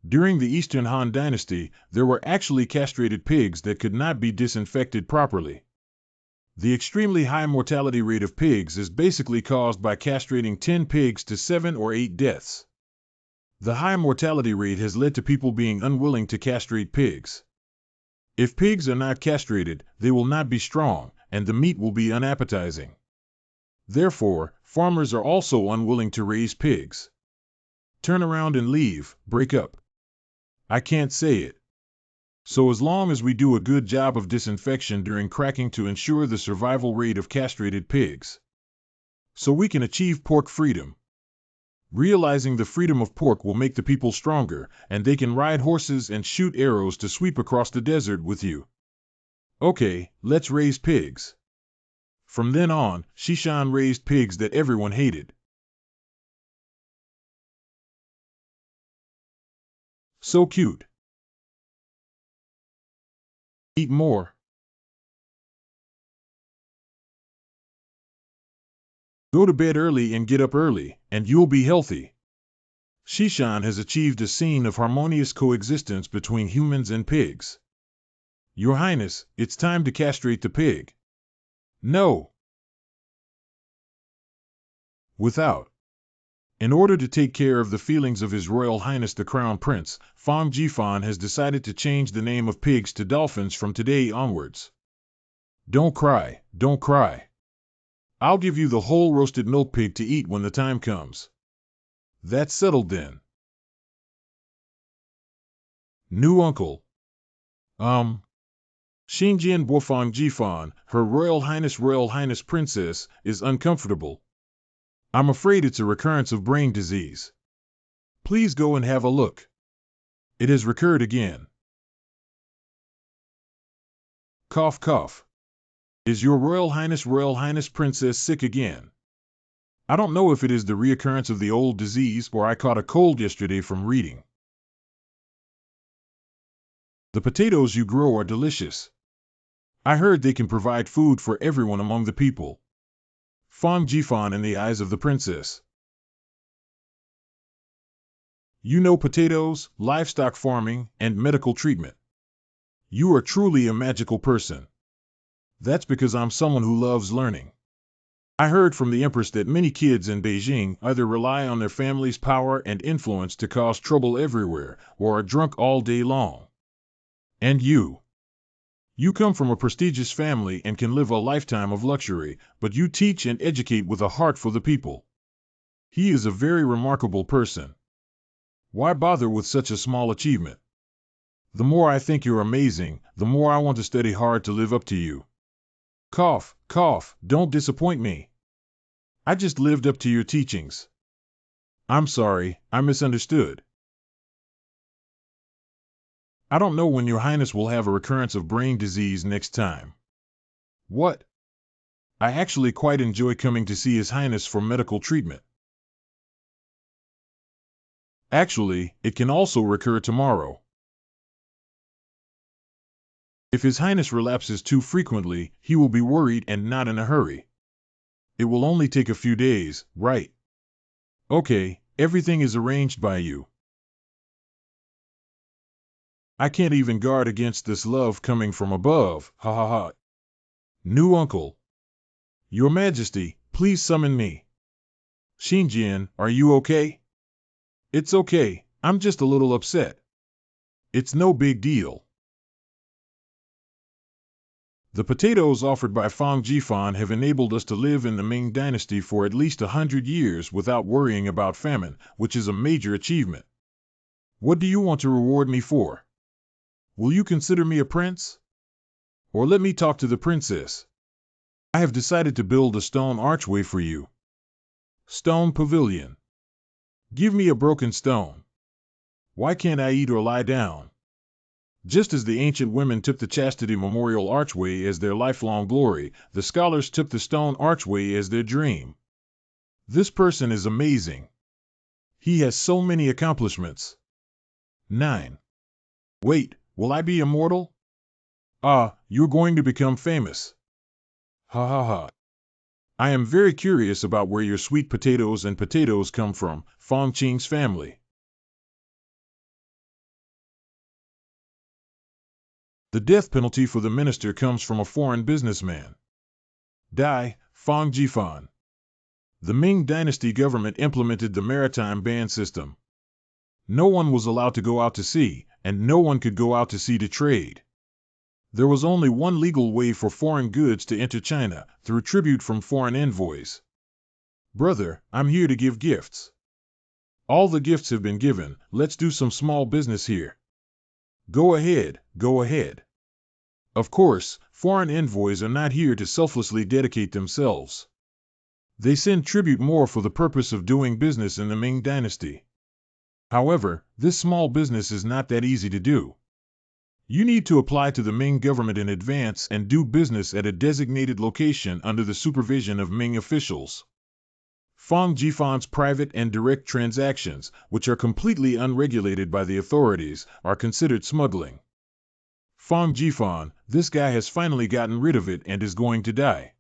During the Eastern Han Dynasty, there were actually castrated pigs that could not be disinfected properly. The extremely high mortality rate of pigs is basically caused by castrating 10 pigs to 7 or 8 deaths. The high mortality rate has led to people being unwilling to castrate pigs. If pigs are not castrated, they will not be strong, and the meat will be unappetizing. Therefore, farmers are also unwilling to raise pigs. Turn around and leave, break up. I can't say it. So as long as we do a good job of disinfection during cracking to ensure the survival rate of castrated pigs, so we can achieve pork freedom. Realizing the freedom of pork will make the people stronger, and they can ride horses and shoot arrows to sweep across the desert with you. Okay, let's raise pigs. From then on, Shishan raised pigs that everyone hated. So cute. Eat more. Go to bed early and get up early, and you'll be healthy. Shishan has achieved a scene of harmonious coexistence between humans and pigs. Your Highness, it's time to castrate the pig. No. Without. In order to take care of the feelings of His Royal Highness the Crown Prince, Fang Jifan has decided to change the name of pigs to dolphins from today onwards. Don't cry, don't cry. I'll give you the whole roasted milk pig to eat when the time comes. That's settled then. New uncle. Xinjian Bofang Jifan, Her Royal Highness Princess, is uncomfortable. I'm afraid it's a recurrence of brain disease. Please go and have a look. It has recurred again. Cough cough. Is your Royal Highness Princess sick again? I don't know if it is the reoccurrence of the old disease or I caught a cold yesterday from reading. The potatoes you grow are delicious. I heard they can provide food for everyone among the people. Fang Jifan in the eyes of the princess. You know potatoes, livestock farming, and medical treatment. You are truly a magical person. That's because I'm someone who loves learning. I heard from the Empress that many kids in Beijing either rely on their family's power and influence to cause trouble everywhere, or are drunk all day long. And you. You come from a prestigious family and can live a lifetime of luxury, but you teach and educate with a heart for the people. He is a very remarkable person. Why bother with such a small achievement? The more I think you're amazing, the more I want to study hard to live up to you. Cough, cough, don't disappoint me. I just lived up to your teachings. I'm sorry, I misunderstood. I don't know when your Highness will have a recurrence of brain disease next time. What? I actually quite enjoy coming to see His Highness for medical treatment. Actually, it can also recur tomorrow. If His Highness relapses too frequently, he will be worried and not in a hurry. It will only take a few days, right? Okay, everything is arranged by you. I can't even guard against this love coming from above, ha ha ha. New uncle. Your Majesty, please summon me. Xinjian, are you okay? It's okay, I'm just a little upset. It's no big deal. The potatoes offered by Hongji have enabled us to live in the Ming Dynasty for at least 100 years without worrying about famine, which is a major achievement. What do you want to reward me for? Will you consider me a prince? Or let me talk to the princess. I have decided to build a stone archway for you. Stone pavilion. Give me a broken stone. Why can't I eat or lie down? Just as the ancient women took the chastity memorial archway as their lifelong glory, the scholars took the stone archway as their dream. This person is amazing. He has so many accomplishments. 9. Wait, will I be immortal? Ah, you're going to become famous. Ha ha ha. I am very curious about where your sweet potatoes and potatoes come from, Fong Qing's family. The death penalty for the minister comes from a foreign businessman. Die, Fong Jifan. The Ming Dynasty government implemented the maritime ban system. No one was allowed to go out to sea, and no one could go out to sea to trade. There was only one legal way for foreign goods to enter China, through tribute from foreign envoys. Brother, I'm here to give gifts. All the gifts have been given, let's do some small business here. Go ahead, go ahead. Of course, foreign envoys are not here to selflessly dedicate themselves. They send tribute more for the purpose of doing business in the Ming Dynasty. However, this small business is not that easy to do. You need to apply to the Ming government in advance and do business at a designated location under the supervision of Ming officials. Fong Jifan's private and direct transactions, which are completely unregulated by the authorities, are considered smuggling. Fong Jifan, this guy has finally gotten rid of it and is going to die.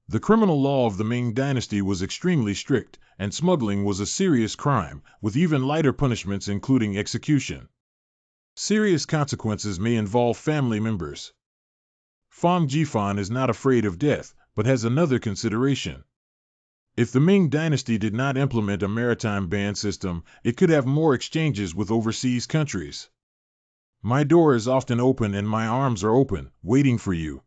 The criminal law of the Ming Dynasty was extremely strict, and smuggling was a serious crime, with even lighter punishments including execution. Serious consequences may involve family members. Fong Jifan is not afraid of death, but has another consideration. If the Ming Dynasty did not implement a maritime ban system, it could have more exchanges with overseas countries. My door is often open and my arms are open, waiting for you.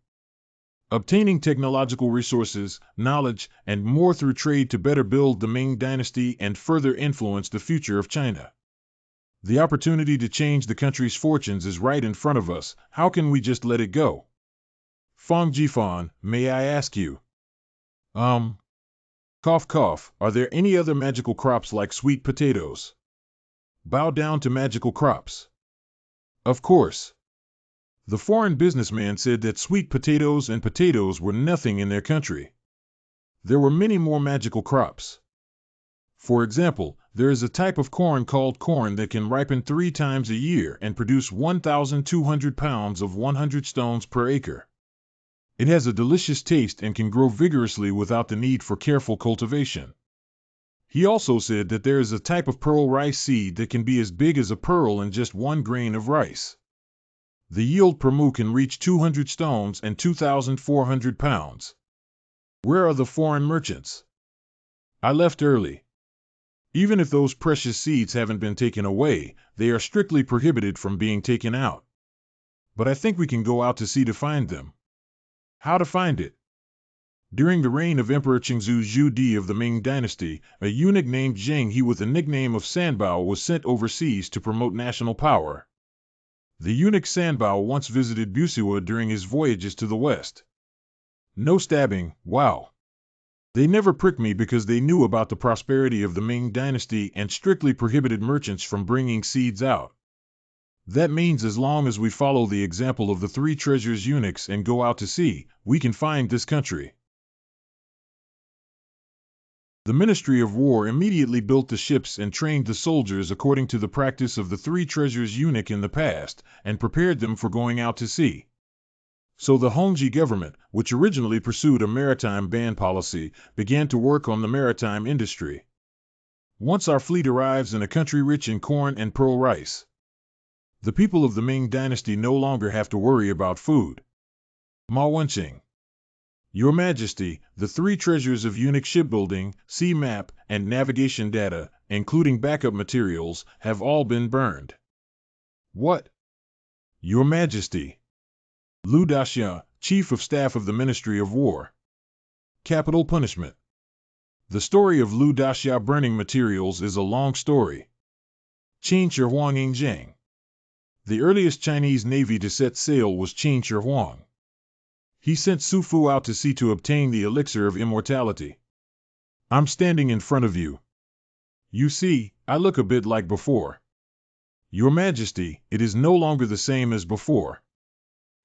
Obtaining technological resources, knowledge, and more through trade to better build the Ming Dynasty and further influence the future of China. The opportunity to change the country's fortunes is right in front of us, how can we just let it go? Fong Jifan, may I ask you? Cough cough, are there any other magical crops like sweet potatoes? Bow down to magical crops. Of course. The foreign businessman said that sweet potatoes and potatoes were nothing in their country. There were many more magical crops. For example, there is a type of corn called corn that can ripen 3 times a year and produce 1,200 pounds of 100 stones per acre. It has a delicious taste and can grow vigorously without the need for careful cultivation. He also said that there is a type of pearl rice seed that can be as big as a pearl in just 1 grain of rice. The yield per mu can reach 200 stones and 2,400 pounds. Where are the foreign merchants? I left early. Even if those precious seeds haven't been taken away, they are strictly prohibited from being taken out. But I think we can go out to sea to find them. How to find it? During the reign of Emperor Qingzu Zhu of the Ming Dynasty, a eunuch named Zheng He with the nickname of Sanbao was sent overseas to promote national power. The eunuch Sanbao once visited Busiwa during his voyages to the west. No stabbing, wow. They never pricked me because they knew about the prosperity of the Ming Dynasty and strictly prohibited merchants from bringing seeds out. That means as long as we follow the example of the 3 treasures eunuchs and go out to sea, we can find this country. The Ministry of War immediately built the ships and trained the soldiers according to the practice of the 3 treasures eunuch in the past, and prepared them for going out to sea. So the Hongji government, which originally pursued a maritime ban policy, began to work on the maritime industry. Once our fleet arrives in a country rich in corn and pearl rice, the people of the Ming Dynasty no longer have to worry about food. Ma Wenqing. Your Majesty, the 3 treasures of eunuch shipbuilding, sea map, and navigation data, including backup materials, have all been burned. What? Your Majesty. Lu Daxia, Chief of Staff of the Ministry of War. Capital punishment. The story of Lu Daxia burning materials is a long story. Qin Shi Huang Zhang. The earliest Chinese navy to set sail was Qin Shi Huang. He sent Su Fu out to sea to obtain the elixir of immortality. I'm standing in front of you. You see, I look a bit like before. Your Majesty, it is no longer the same as before.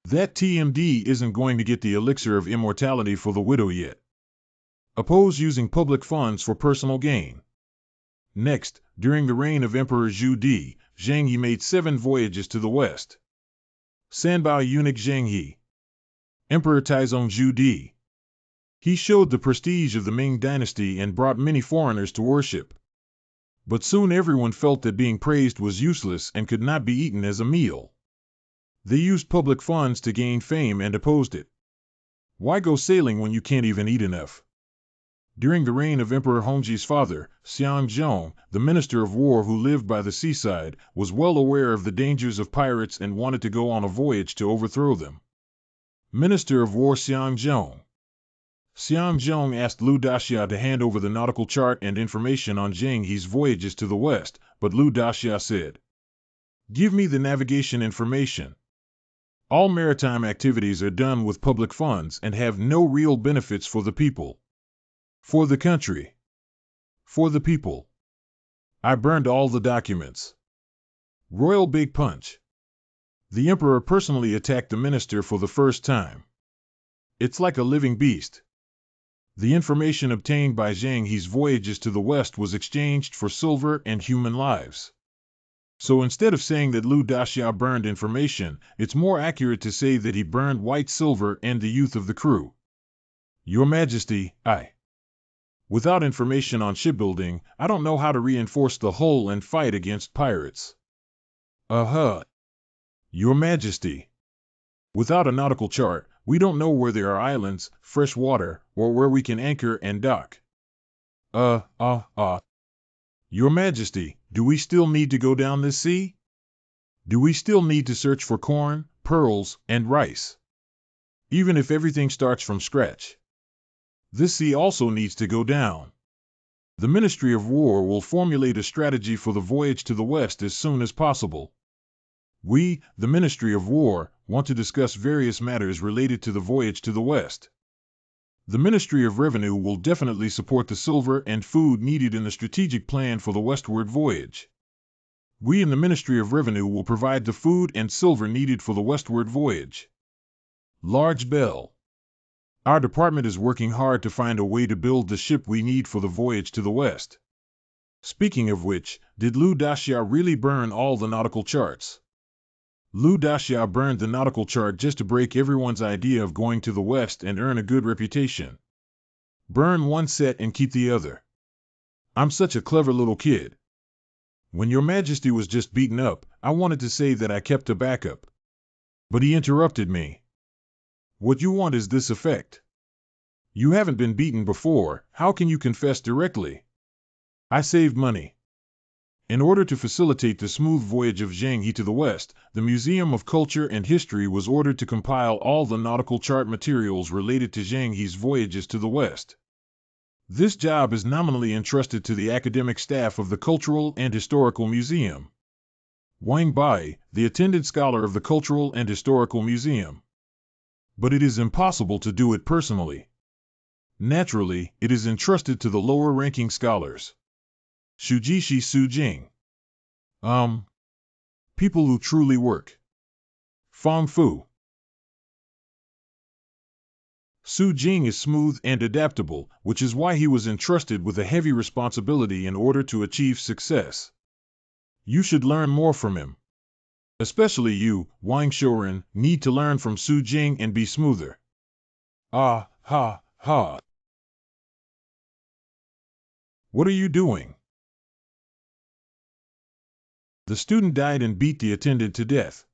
That TMD isn't going to get the elixir of immortality for the widow yet. Oppose using public funds for personal gain. Next, during the reign of Emperor Zhu Di, Zhang He made 7 voyages to the west. Sanbao eunuch Zhang He. Emperor Taizong Zhu Di. He showed the prestige of the Ming Dynasty and brought many foreigners to worship. But soon everyone felt that being praised was useless and could not be eaten as a meal. They used public funds to gain fame and opposed it. Why go sailing when you can't even eat enough? During the reign of Emperor Hongji's father, Xiang Zhong, the Minister of War who lived by the seaside, was well aware of the dangers of pirates and wanted to go on a voyage to overthrow them. Minister of War Xiang Zhong. Xiang Zhong asked Lu Daxia to hand over the nautical chart and information on Zhang He's voyages to the west, but Lu Daxia said, "Give me the navigation information. All maritime activities are done with public funds and have no real benefits for the people. For the country. For the people. I burned all the documents." Royal Big Punch. The emperor personally attacked the minister for the first time. It's like a living beast. The information obtained by Zhang He's voyages to the west was exchanged for silver and human lives. So instead of saying that Lu Daxia burned information, it's more accurate to say that he burned white silver and the youth of the crew. Your Majesty, without information on shipbuilding, I don't know how to reinforce the hull and fight against pirates. Your Majesty. Without a nautical chart, we don't know where there are islands, fresh water, or where we can anchor and dock. Your Majesty, do we still need to go down this sea? Do we still need to search for corn, pearls, and rice? Even if everything starts from scratch. This sea also needs to go down. The Ministry of War will formulate a strategy for the voyage to the west as soon as possible. We, the Ministry of War, want to discuss various matters related to the voyage to the west. The Ministry of Revenue will definitely support the silver and food needed in the strategic plan for the westward voyage. We in the Ministry of Revenue will provide the food and silver needed for the westward voyage. Large bell. Our department is working hard to find a way to build the ship we need for the voyage to the west. Speaking of which, did Lu Daxia really burn all the nautical charts? Lu Daxia burned the nautical chart just to break everyone's idea of going to the west and earn a good reputation. Burn one set and keep the other. I'm such a clever little kid. When Your Majesty was just beaten up, I wanted to say that I kept a backup. But he interrupted me. What you want is this effect. You haven't been beaten before, how can you confess directly? I saved money. In order to facilitate the smooth voyage of Zhang He to the west, the Museum of Culture and History was ordered to compile all the nautical chart materials related to Zhang He's voyages to the west. This job is nominally entrusted to the academic staff of the Cultural and Historical Museum. Wang Bai, the attendant scholar of the Cultural and Historical Museum. But it is impossible to do it personally. Naturally, it is entrusted to the lower-ranking scholars. Shujishi Sujing. People who truly work. Fang Fu. Su Jing is smooth and adaptable, which is why he was entrusted with a heavy responsibility in order to achieve success. You should learn more from him. Especially you, Wang Shouren, need to learn from Su Jing and be smoother. What are you doing? The student died and beat the attendant to death.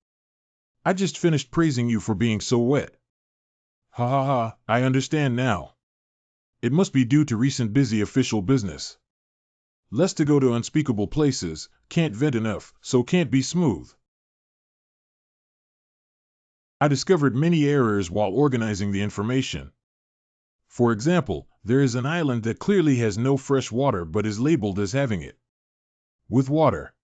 I just finished praising you for being so wet. I understand now. It must be due to recent busy official business. Less to go to unspeakable places, can't vent enough, so can't be smooth. I discovered many errors while organizing the information. For example, there is an island that clearly has no fresh water but is labeled as having it with water.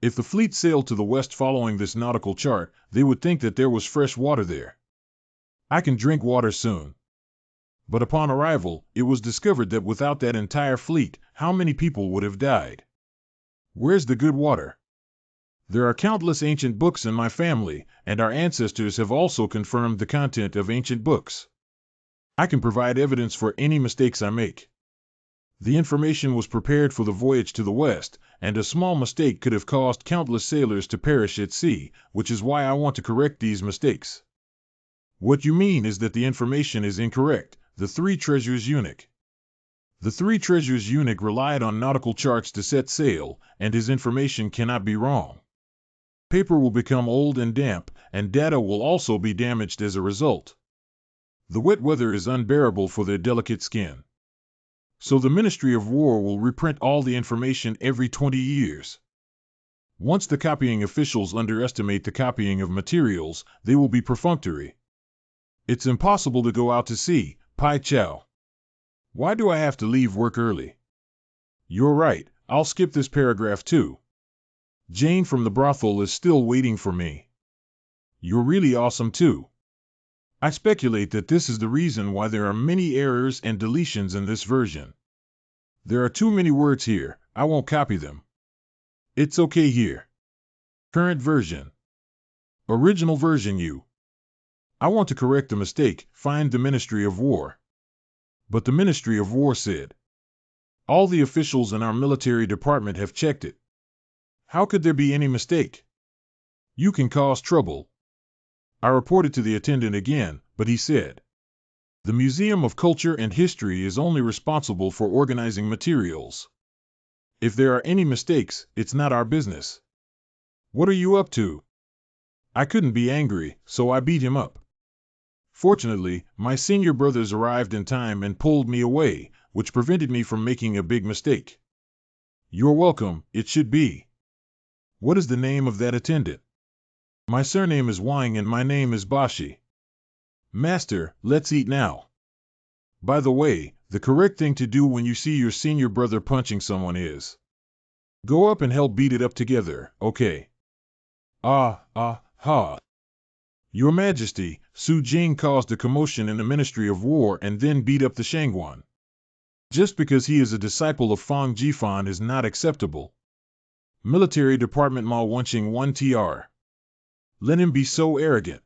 If the fleet sailed to the west following this nautical chart, they would think that there was fresh water there. I can drink water soon. But upon arrival, it was discovered that without that entire fleet, how many people would have died? Where's the good water? There are countless ancient books in my family, and our ancestors have also confirmed the content of ancient books. I can provide evidence for any mistakes I make. The information was prepared for the voyage to the west, and a small mistake could have caused countless sailors to perish at sea, which is why I want to correct these mistakes. What you mean is that the information is incorrect. The Three Treasures Eunuch. The Three Treasures Eunuch relied on nautical charts to set sail, and his information cannot be wrong. Paper will become old and damp, and data will also be damaged as a result. The wet weather is unbearable for their delicate skin. So the Ministry of War will reprint all the information every 20 years. Once the copying officials underestimate the copying of materials, they will be perfunctory. It's impossible to go out to sea, Pai Chow. Why do I have to leave work early? You're right, I'll skip this paragraph too. Jane from the brothel is still waiting for me. You're really awesome too. I speculate that this is the reason why there are many errors and deletions in this version. There are too many words here, I won't copy them. It's okay here. Current version. Original version U. I want to correct the mistake, find the Ministry of War. But the Ministry of War said, all the officials in our military department have checked it. How could there be any mistake? You can cause trouble. I reported to the attendant again, but he said, the Museum of Culture and History is only responsible for organizing materials. If there are any mistakes, it's not our business. What are you up to? I couldn't be angry, so I beat him up. Fortunately, my senior brothers arrived in time and pulled me away, which prevented me from making a big mistake. You're welcome, it should be. What is the name of that attendant? My surname is Wang and my name is Bashi. Master, let's eat now. By the way, the correct thing to do when you see your senior brother punching someone is go up and help beat it up together, okay? Ha. Your Majesty, Su Jing caused a commotion in the Ministry of War and then beat up the Shangguan. Just because he is a disciple of Fang Jifan is not acceptable. Military Department Ma Wenqing 1 TR. Let him be so arrogant.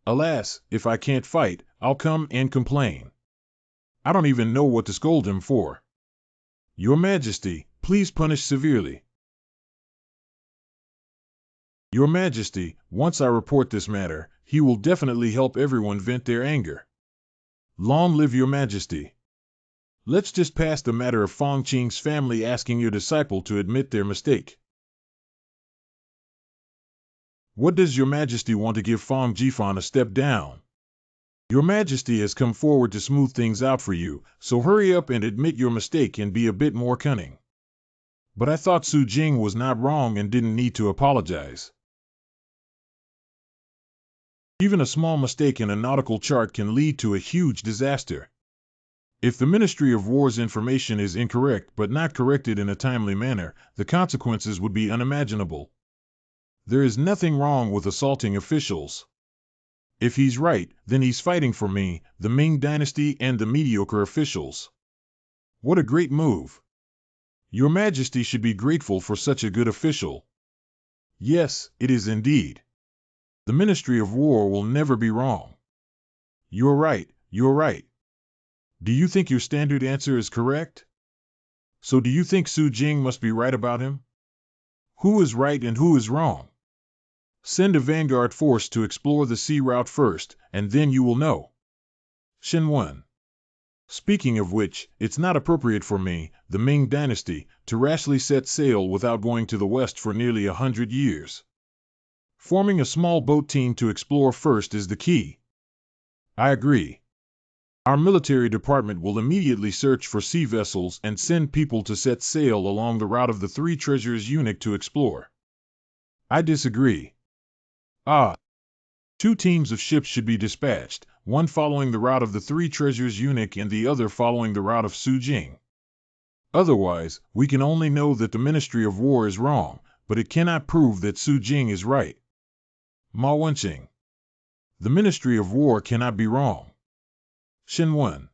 Alas, if I can't fight, I'll come and complain. I don't even know what to scold him for. Your Majesty, please punish severely. Your Majesty, once I report this matter, he will definitely help everyone vent their anger. Long live Your Majesty. Let's just pass the matter of Fang Qing's family asking your disciple to admit their mistake. What does Your Majesty want to give Fang Jifan a step down? Your Majesty has come forward to smooth things out for you, so hurry up and admit your mistake and be a bit more cunning. But I thought Su Jing was not wrong and didn't need to apologize. Even a small mistake in a nautical chart can lead to a huge disaster. If the Ministry of War's information is incorrect but not corrected in a timely manner, the consequences would be unimaginable. There is nothing wrong with assaulting officials. If he's right, then he's fighting for me, the Ming Dynasty and the mediocre officials. What a great move. Your Majesty should be grateful for such a good official. Yes, it is indeed. The Ministry of War will never be wrong. You're right, you're right. Do you think your standard answer is correct? So do you think Su Jing must be right about him? Who is right and who is wrong? Send a vanguard force to explore the sea route first, and then you will know. Shenwen. Speaking of which, it's not appropriate for me, the Ming Dynasty, to rashly set sail without going to the west for nearly 100 years. Forming a small boat team to explore first is the key. I agree. Our military department will immediately search for sea vessels and send people to set sail along the route of the Three Treasures Eunuch to explore. I disagree. Two teams of ships should be dispatched, one following the route of the three treasures eunuch and the other following the route of Su Jing. Otherwise, we can only know that the Ministry of War is wrong, but it cannot prove that Su Jing is right. Ma Wenqing. The Ministry of War cannot be wrong. Xin Wen.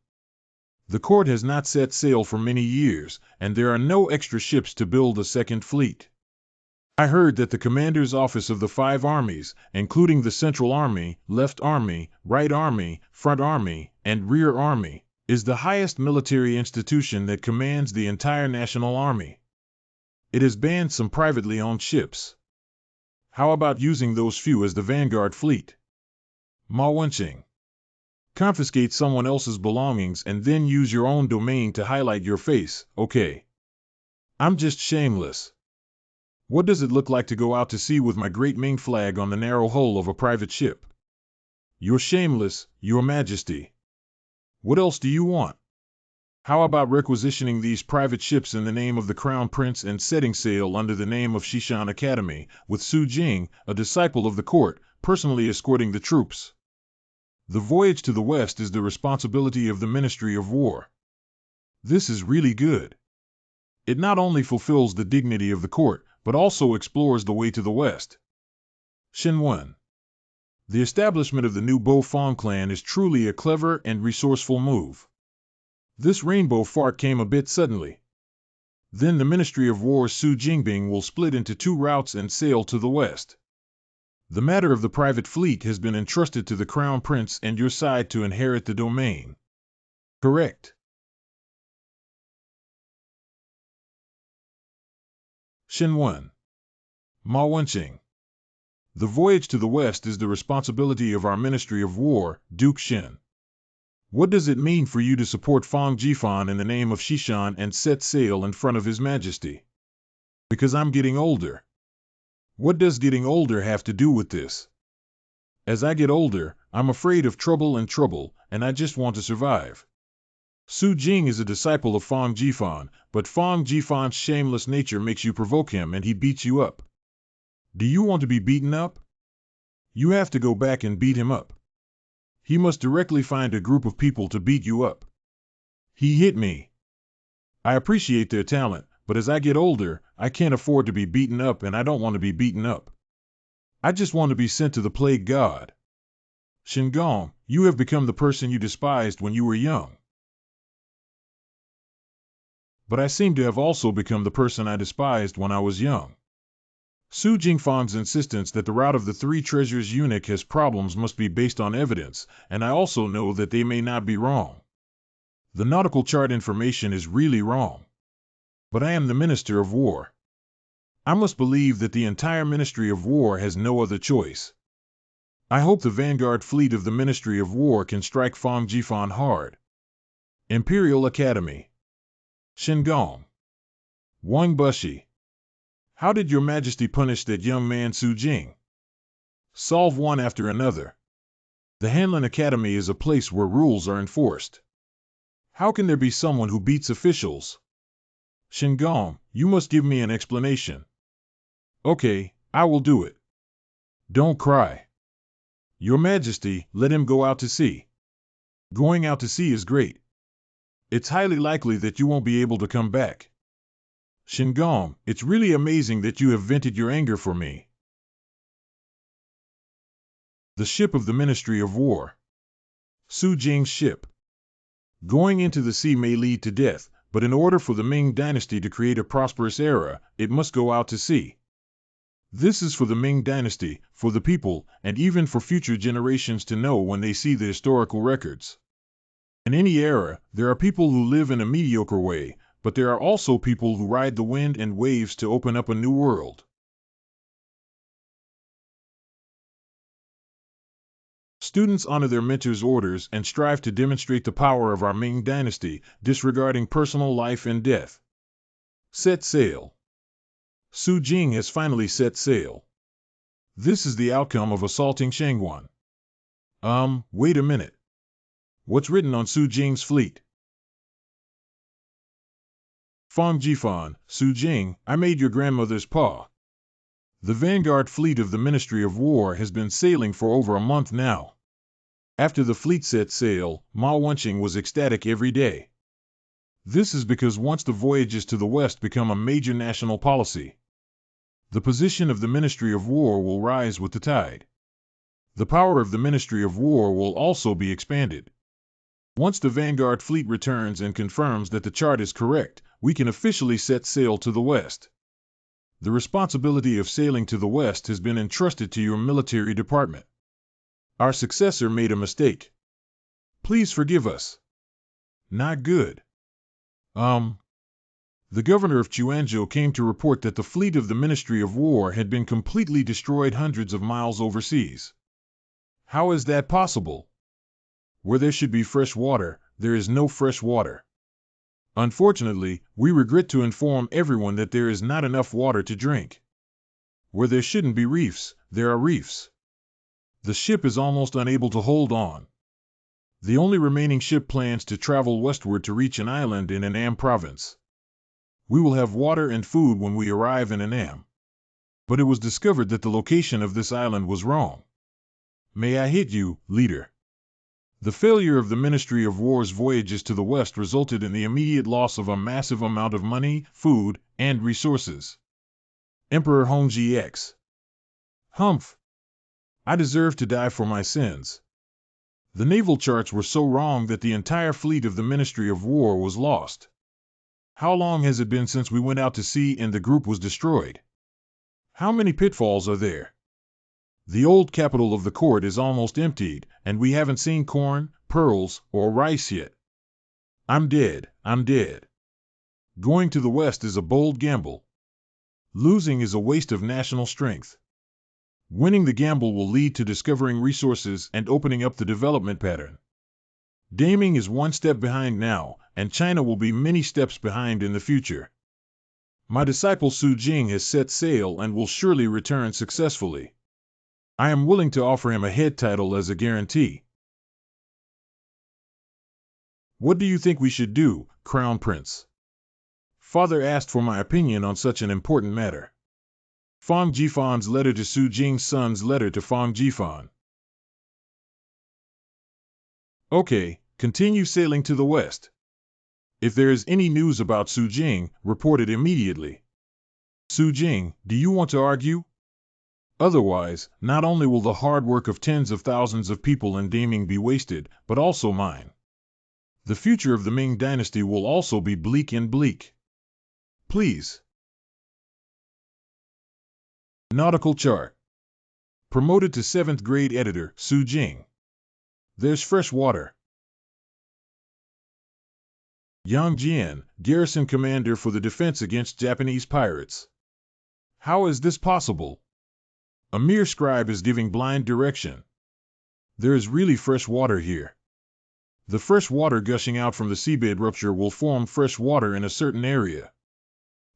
The court has not set sail for many years, and there are no extra ships to build a second fleet. I heard that the commander's office of the 5 armies, including the Central Army, Left Army, Right Army, Front Army, and Rear Army, is the highest military institution that commands the entire national army. It has banned some privately owned ships. How about using those few as the vanguard fleet? Ma Wenqing. Confiscate someone else's belongings and then use your own domain to highlight your face, okay? I'm just shameless. What does it look like to go out to sea with my great Ming flag on the narrow hull of a private ship? You're shameless, Your Majesty. What else do you want? How about requisitioning these private ships in the name of the Crown Prince and setting sail under the name of Xishan Academy, with Su Jing, a disciple of the court, personally escorting the troops? The voyage to the west is the responsibility of the Ministry of War. This is really good. It not only fulfills the dignity of the court, but also explores the way to the west. Xin Wen. The establishment of the new Bo Fong clan is truly a clever and resourceful move. This rainbow fart came a bit suddenly. Then the Ministry of War's Su Jingbing will split into 2 routes and sail to the west. The matter of the private fleet has been entrusted to the Crown Prince and your side to inherit the domain. Correct. Xin Wen. Ma Wenqing. The voyage to the west is the responsibility of our Ministry of War, Duke Xin. What does it mean for you to support Fong Jifan in the name of Xishan and set sail in front of His Majesty? Because I'm getting older. What does getting older have to do with this? As I get older, I'm afraid of trouble, and I just want to survive. Su Jing is a disciple of Fong Jifan, but Fong Jifan's shameless nature makes you provoke him and he beats you up. Do you want to be beaten up? You have to go back and beat him up. He must directly find a group of people to beat you up. He hit me. I appreciate their talent, but as I get older, I can't afford to be beaten up and I don't want to be beaten up. I just want to be sent to the plague god. Xingong, you have become the person you despised when you were young. But I seem to have also become the person I despised when I was young. Su Jingfang's insistence that the route of the 3 treasures eunuch has problems must be based on evidence, and I also know that they may not be wrong. The nautical chart information is really wrong. But I am the Minister of War. I must believe that the entire Ministry of War has no other choice. I hope the vanguard fleet of the Ministry of War can strike Fong Jifan hard. Imperial Academy. Xingong. Wang Bushi. How did Your Majesty punish that young man Su Jing? Solve one after another. The Hanlin Academy is a place where rules are enforced. How can there be someone who beats officials? Xingong, you must give me an explanation. Okay, I will do it. Don't cry. Your Majesty, let him go out to sea. Going out to sea is great. It's highly likely that you won't be able to come back. Xingong, it's really amazing that you have vented your anger for me. The ship of the Ministry of War. Su Jing's ship. Going into the sea may lead to death, but in order for the Ming Dynasty to create a prosperous era, it must go out to sea. This is for the Ming Dynasty, for the people, and even for future generations to know when they see the historical records. In any era, there are people who live in a mediocre way, but there are also people who ride the wind and waves to open up a new world. Students honor their mentors' orders and strive to demonstrate the power of our Ming Dynasty, disregarding personal life and death. Set sail. Su Jing has finally set sail. This is the outcome of assaulting Shangguan. Wait a minute. What's written on Su Jing's fleet? Fong Jifan, Su Jing, I made your grandmother's paw. The vanguard fleet of the Ministry of War has been sailing for over a month now. After the fleet set sail, Ma Wenqing was ecstatic every day. This is because once the voyages to the west become a major national policy, the position of the Ministry of War will rise with the tide. The power of the Ministry of War will also be expanded. Once the vanguard fleet returns and confirms that the chart is correct, we can officially set sail to the west. The responsibility of sailing to the west has been entrusted to your military department. Our successor made a mistake. Please forgive us. Not good. The governor of Chuanzhou came to report that the fleet of the Ministry of War had been completely destroyed hundreds of miles overseas. How is that possible? Where there should be fresh water, there is no fresh water. Unfortunately, we regret to inform everyone that there is not enough water to drink. Where there shouldn't be reefs, there are reefs. The ship is almost unable to hold on. The only remaining ship plans to travel westward to reach an island in Annam province. We will have water and food when we arrive in Annam. But it was discovered that the location of this island was wrong. May I hit you, leader? The failure of the Ministry of War's voyages to the west resulted in the immediate loss of a massive amount of money, food, and resources. Emperor Hongji X. Humph! I deserve to die for my sins. The naval charts were so wrong that the entire fleet of the Ministry of War was lost. How long has it been since we went out to sea and the group was destroyed? How many pitfalls are there? The old capital of the court is almost emptied, and we haven't seen corn, pearls, or rice yet. I'm dead. Going to the west is a bold gamble. Losing is a waste of national strength. Winning the gamble will lead to discovering resources and opening up the development pattern. Daming is one step behind now, and China will be many steps behind in the future. My disciple Su Jing has set sail and will surely return successfully. I am willing to offer him a head title as a guarantee. What do you think we should do, Crown Prince? Father asked for my opinion on such an important matter. Fang Jifan's letter to Su Jing's son's letter to Fang Jifan. Okay, continue sailing to the west. If there is any news about Su Jing, report it immediately. Su Jing, do you want to argue? Otherwise, not only will the hard work of tens of thousands of people in Daming be wasted, but also mine. The future of the Ming Dynasty will also be bleak and bleak. Please. Nautical chart. Promoted to 7th grade editor, Su Jing. There's fresh water. Yang Jian, garrison commander for the defense against Japanese pirates. How is this possible? A mere scribe is giving blind direction. There is really fresh water here. The fresh water gushing out from the seabed rupture will form fresh water in a certain area.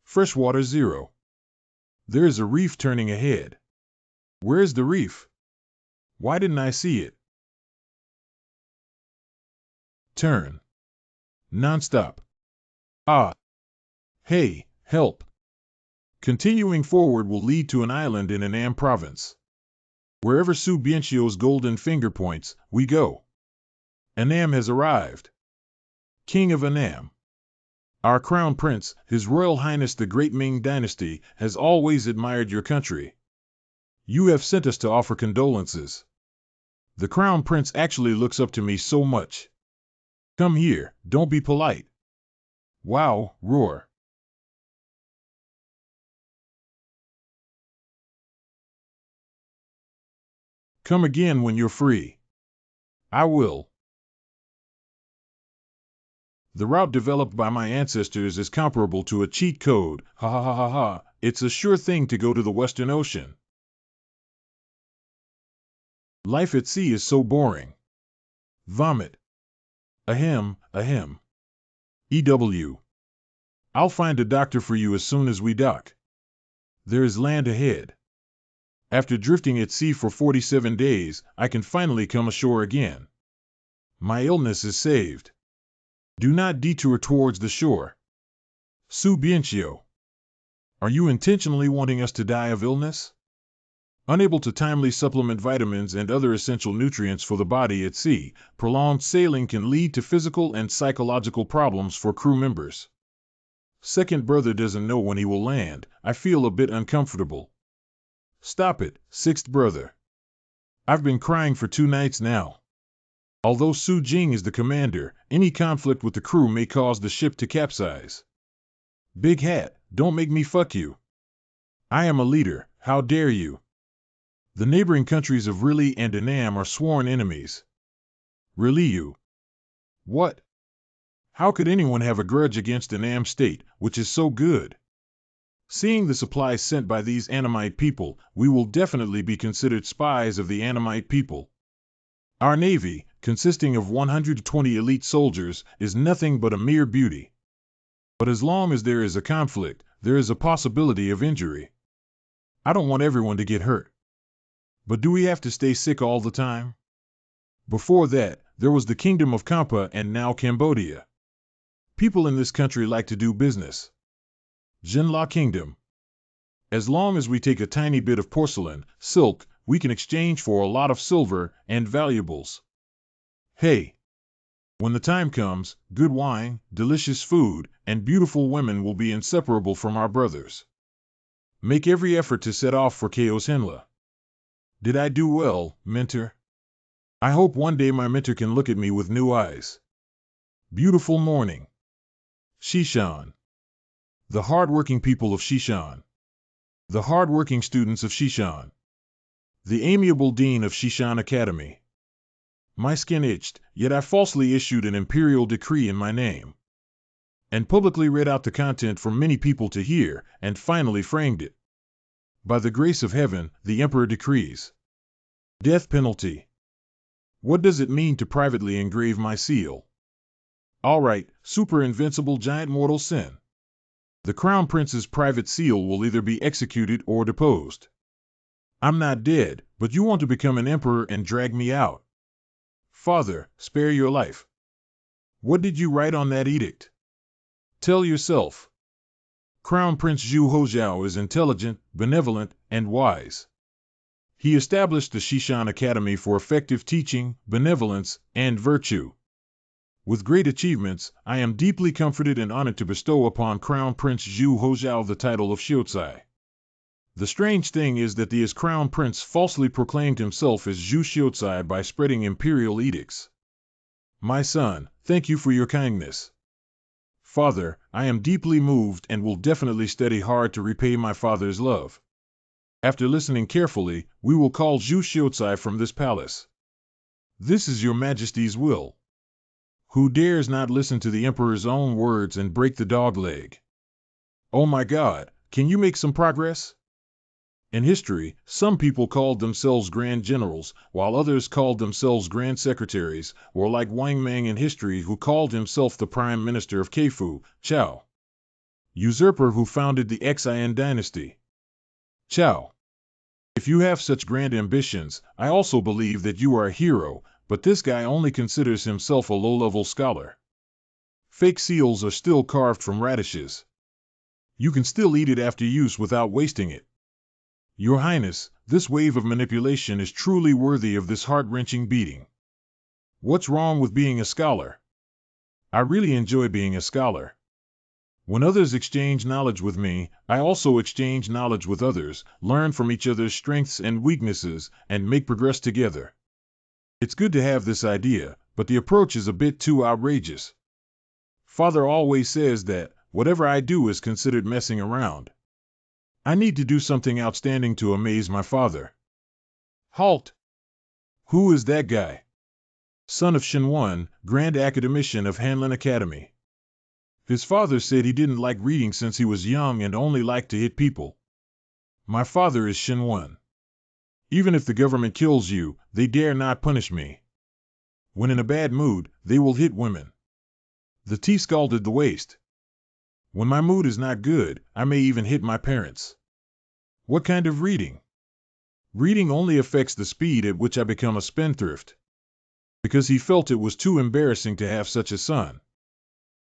Freshwater 0. There is a reef turning ahead. Where is the reef? Why didn't I see it? Turn. Non-stop. Ah. Hey, help. Continuing forward will lead to an island in Annam province. Wherever Su Bianchio's golden finger points, we go. Annam has arrived. King of Annam. Our crown prince, His Royal Highness the Great Ming Dynasty, has always admired your country. You have sent us to offer condolences. The crown prince actually looks up to me so much. Come here, don't be polite. Wow, roar. Come again when you're free. I will. The route developed by my ancestors is comparable to a cheat code. Ha ha ha ha ha. It's a sure thing to go to the Western Ocean. Life at sea is so boring. Vomit. Ahem, ahem. EW. I'll find a doctor for you as soon as we dock. There is land ahead. After drifting at sea for 47 days, I can finally come ashore again. My illness is saved. Do not detour towards the shore. Su Bianchio. Are you intentionally wanting us to die of illness? Unable to timely supplement vitamins and other essential nutrients for the body at sea, prolonged sailing can lead to physical and psychological problems for crew members. Second brother doesn't know when he will land. I feel a bit uncomfortable. Stop it, sixth brother. I've been crying for 2 nights now. Although Su Jing is the commander, any conflict with the crew may cause the ship to capsize. Big Hat, don't make me fuck you. I am a leader, how dare you? The neighboring countries of Rili and Annam are sworn enemies. Riliu. What? How could anyone have a grudge against Annam state, which is so good? Seeing the supplies sent by these Annamite people, we will definitely be considered spies of the Annamite people. Our navy, consisting of 120 elite soldiers, is nothing but a mere beauty. But as long as there is a conflict, there is a possibility of injury. I don't want everyone to get hurt. But do we have to stay sick all the time? Before that, there was the Kingdom of Kampa and now Cambodia. People in this country like to do business. Jinla Kingdom. As long as we take a tiny bit of porcelain, silk, we can exchange for a lot of silver and valuables. Hey! When the time comes, good wine, delicious food, and beautiful women will be inseparable from our brothers. Make every effort to set off for Chaos Henla. Did I do well, mentor? I hope one day my mentor can look at me with new eyes. Beautiful morning. Shishan. The hard-working people of Shishan. The hard-working students of Shishan. The amiable dean of Shishan Academy. My skin itched, yet I falsely issued an imperial decree in my name. And publicly read out the content for many people to hear, and finally framed it. By the grace of heaven, the emperor decrees. Death penalty. What does it mean to privately engrave my seal? All right, super invincible giant mortal sin. The crown prince's private seal will either be executed or deposed. I'm not dead, but you want to become an emperor and drag me out. Father, spare your life. What did you write on that edict? Tell yourself. Crown Prince Zhu Hojiao is intelligent, benevolent, and wise. He established the Shishan Academy for effective teaching, benevolence, and virtue. With great achievements, I am deeply comforted and honored to bestow upon Crown Prince Zhu Hojiao the title of Xiuzai. The strange thing is that the Crown Prince falsely proclaimed himself as Zhu Xiuzai by spreading imperial edicts. My son, thank you for your kindness. Father, I am deeply moved and will definitely study hard to repay my father's love. After listening carefully, we will call Zhu Xiuzai from this palace. This is your majesty's will. Who dares not listen to the emperor's own words and break the dog leg? Oh my God, can you make some progress? In history, some people called themselves grand generals, while others called themselves grand secretaries, or like Wang Mang in history who called himself the prime minister of Keifu, Chao. Usurper who founded the Xin dynasty. Chao. If you have such grand ambitions, I also believe that you are a hero, but this guy only considers himself a low-level scholar. Fake seals are still carved from radishes. You can still eat it after use without wasting it. Your Highness, this wave of manipulation is truly worthy of this heart-wrenching beating. What's wrong with being a scholar? I really enjoy being a scholar. When others exchange knowledge with me, I also exchange knowledge with others, learn from each other's strengths and weaknesses, and make progress together. It's good to have this idea, but the approach is a bit too outrageous. Father always says that, whatever I do is considered messing around. I need to do something outstanding to amaze my father. Halt! Who is that guy? Son of Shenwan, Grand Academician of Hanlin Academy. His father said he didn't like reading since he was young and only liked to hit people. My father is Shenwan. Even if the government kills you, they dare not punish me. When in a bad mood, they will hit women. The tea scalded the waist. When my mood is not good, I may even hit my parents. What kind of reading? Reading only affects the speed at which I become a spendthrift. Because he felt it was too embarrassing to have such a son.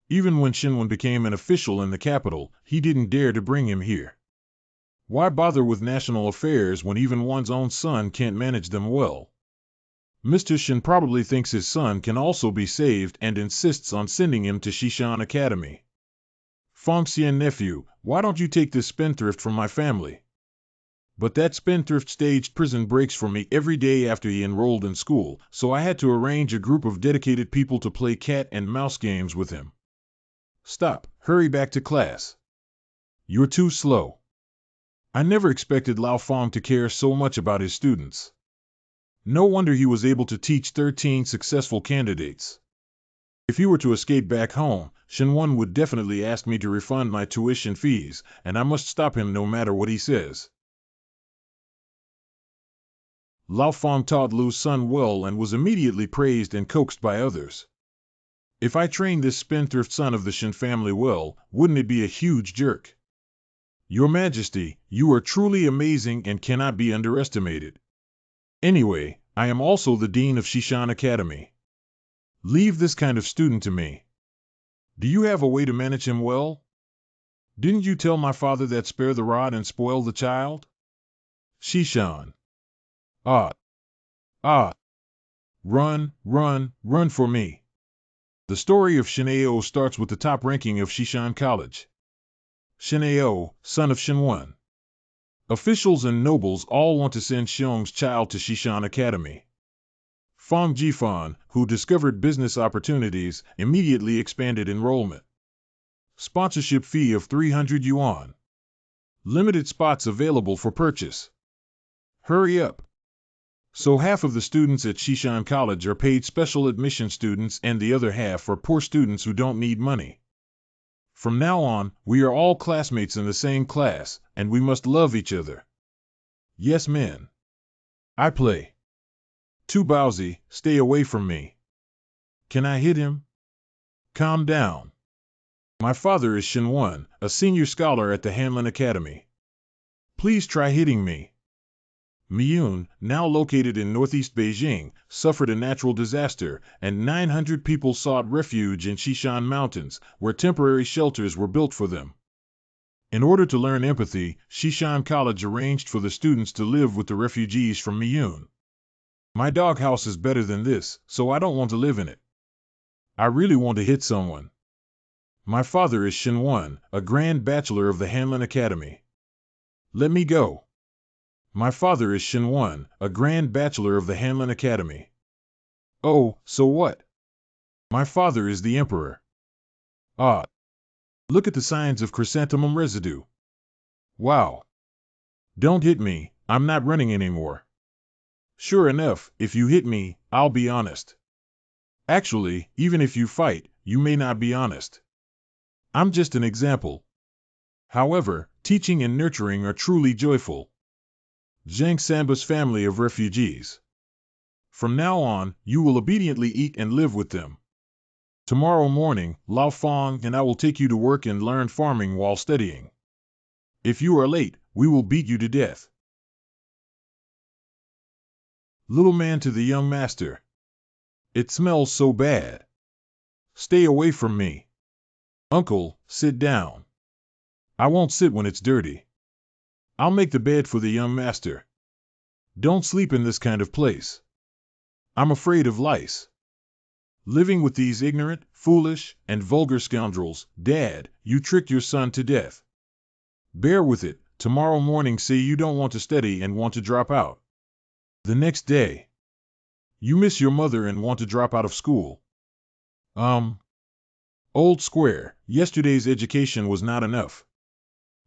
Even when Shenwan became an official in the capital, he didn't dare to bring him here. Why bother with national affairs when even one's own son can't manage them well? Mr. Shin probably thinks his son can also be saved and insists on sending him to Shishan Academy. Fong Xian nephew, why don't you take this spendthrift from my family? But that spendthrift staged prison breaks for me every day after he enrolled in school, so I had to arrange a group of dedicated people to play cat and mouse games with him. Stop, hurry back to class. You're too slow. I never expected Lao Fong to care so much about his students. No wonder he was able to teach 13 successful candidates. If he were to escape back home, Shenwan would definitely ask me to refund my tuition fees, and I must stop him no matter what he says. Lao Fong taught Lu's son well and was immediately praised and coaxed by others. If I trained this spendthrift son of the Shen family well, wouldn't it be a huge jerk? Your Majesty, you are truly amazing and cannot be underestimated. Anyway, I am also the Dean of Shishan Academy. Leave this kind of student to me. Do you have a way to manage him well? Didn't you tell my father that spare the rod and spoil the child? Shishan. Ah. Ah. Run, run, run for me. The story of Shenao starts with the top ranking of Shishan College. Shenao, son of Shenwan. Officials and nobles all want to send Xiong's child to Shishan Academy. Fong Jifan, who discovered business opportunities, immediately expanded enrollment. Sponsorship fee of 300 yuan. Limited spots available for purchase. Hurry up. So half of the students at Shishan College are paid special admission students and the other half are poor students who don't need money. From now on, we are all classmates in the same class, and we must love each other. Yes, men. I play. Tu Baozi, stay away from me. Can I hit him? Calm down. My father is Shenwan, a senior scholar at the Hanlin Academy. Please try hitting me. Miyun, now located in northeast Beijing, suffered a natural disaster, and 900 people sought refuge in Shishan Mountains, where temporary shelters were built for them. In order to learn empathy, Shishan College arranged for the students to live with the refugees from Miyun. My doghouse is better than this, so I don't want to live in it. I really want to hit someone. My father is Shenwan, a Grand Bachelor of the Hanlin Academy. Let me go. My father is Shenwan, a Grand Bachelor of the Hanlin Academy. Oh, so what? My father is the Emperor. Ah. Look at the signs of chrysanthemum residue. Wow. Don't hit me, I'm not running anymore. Sure enough, if you hit me, I'll be honest. Actually, even if you fight, you may not be honest. I'm just an example. However, teaching and nurturing are truly joyful. Zhang Samba's family of refugees. From now on, you will obediently eat and live with them. Tomorrow morning, Lao Fong and I will take you to work and learn farming while studying. If you are late, we will beat you to death. Little man to the young master. It smells so bad. Stay away from me. Uncle, sit down. I won't sit when it's dirty. I'll make the bed for the young master. Don't sleep in this kind of place. I'm afraid of lice. Living with these ignorant, foolish, and vulgar scoundrels, Dad, you tricked your son to death. Bear with it, tomorrow morning say you don't want to study and want to drop out. The next day. You miss your mother and want to drop out of school. Old square, yesterday's education was not enough.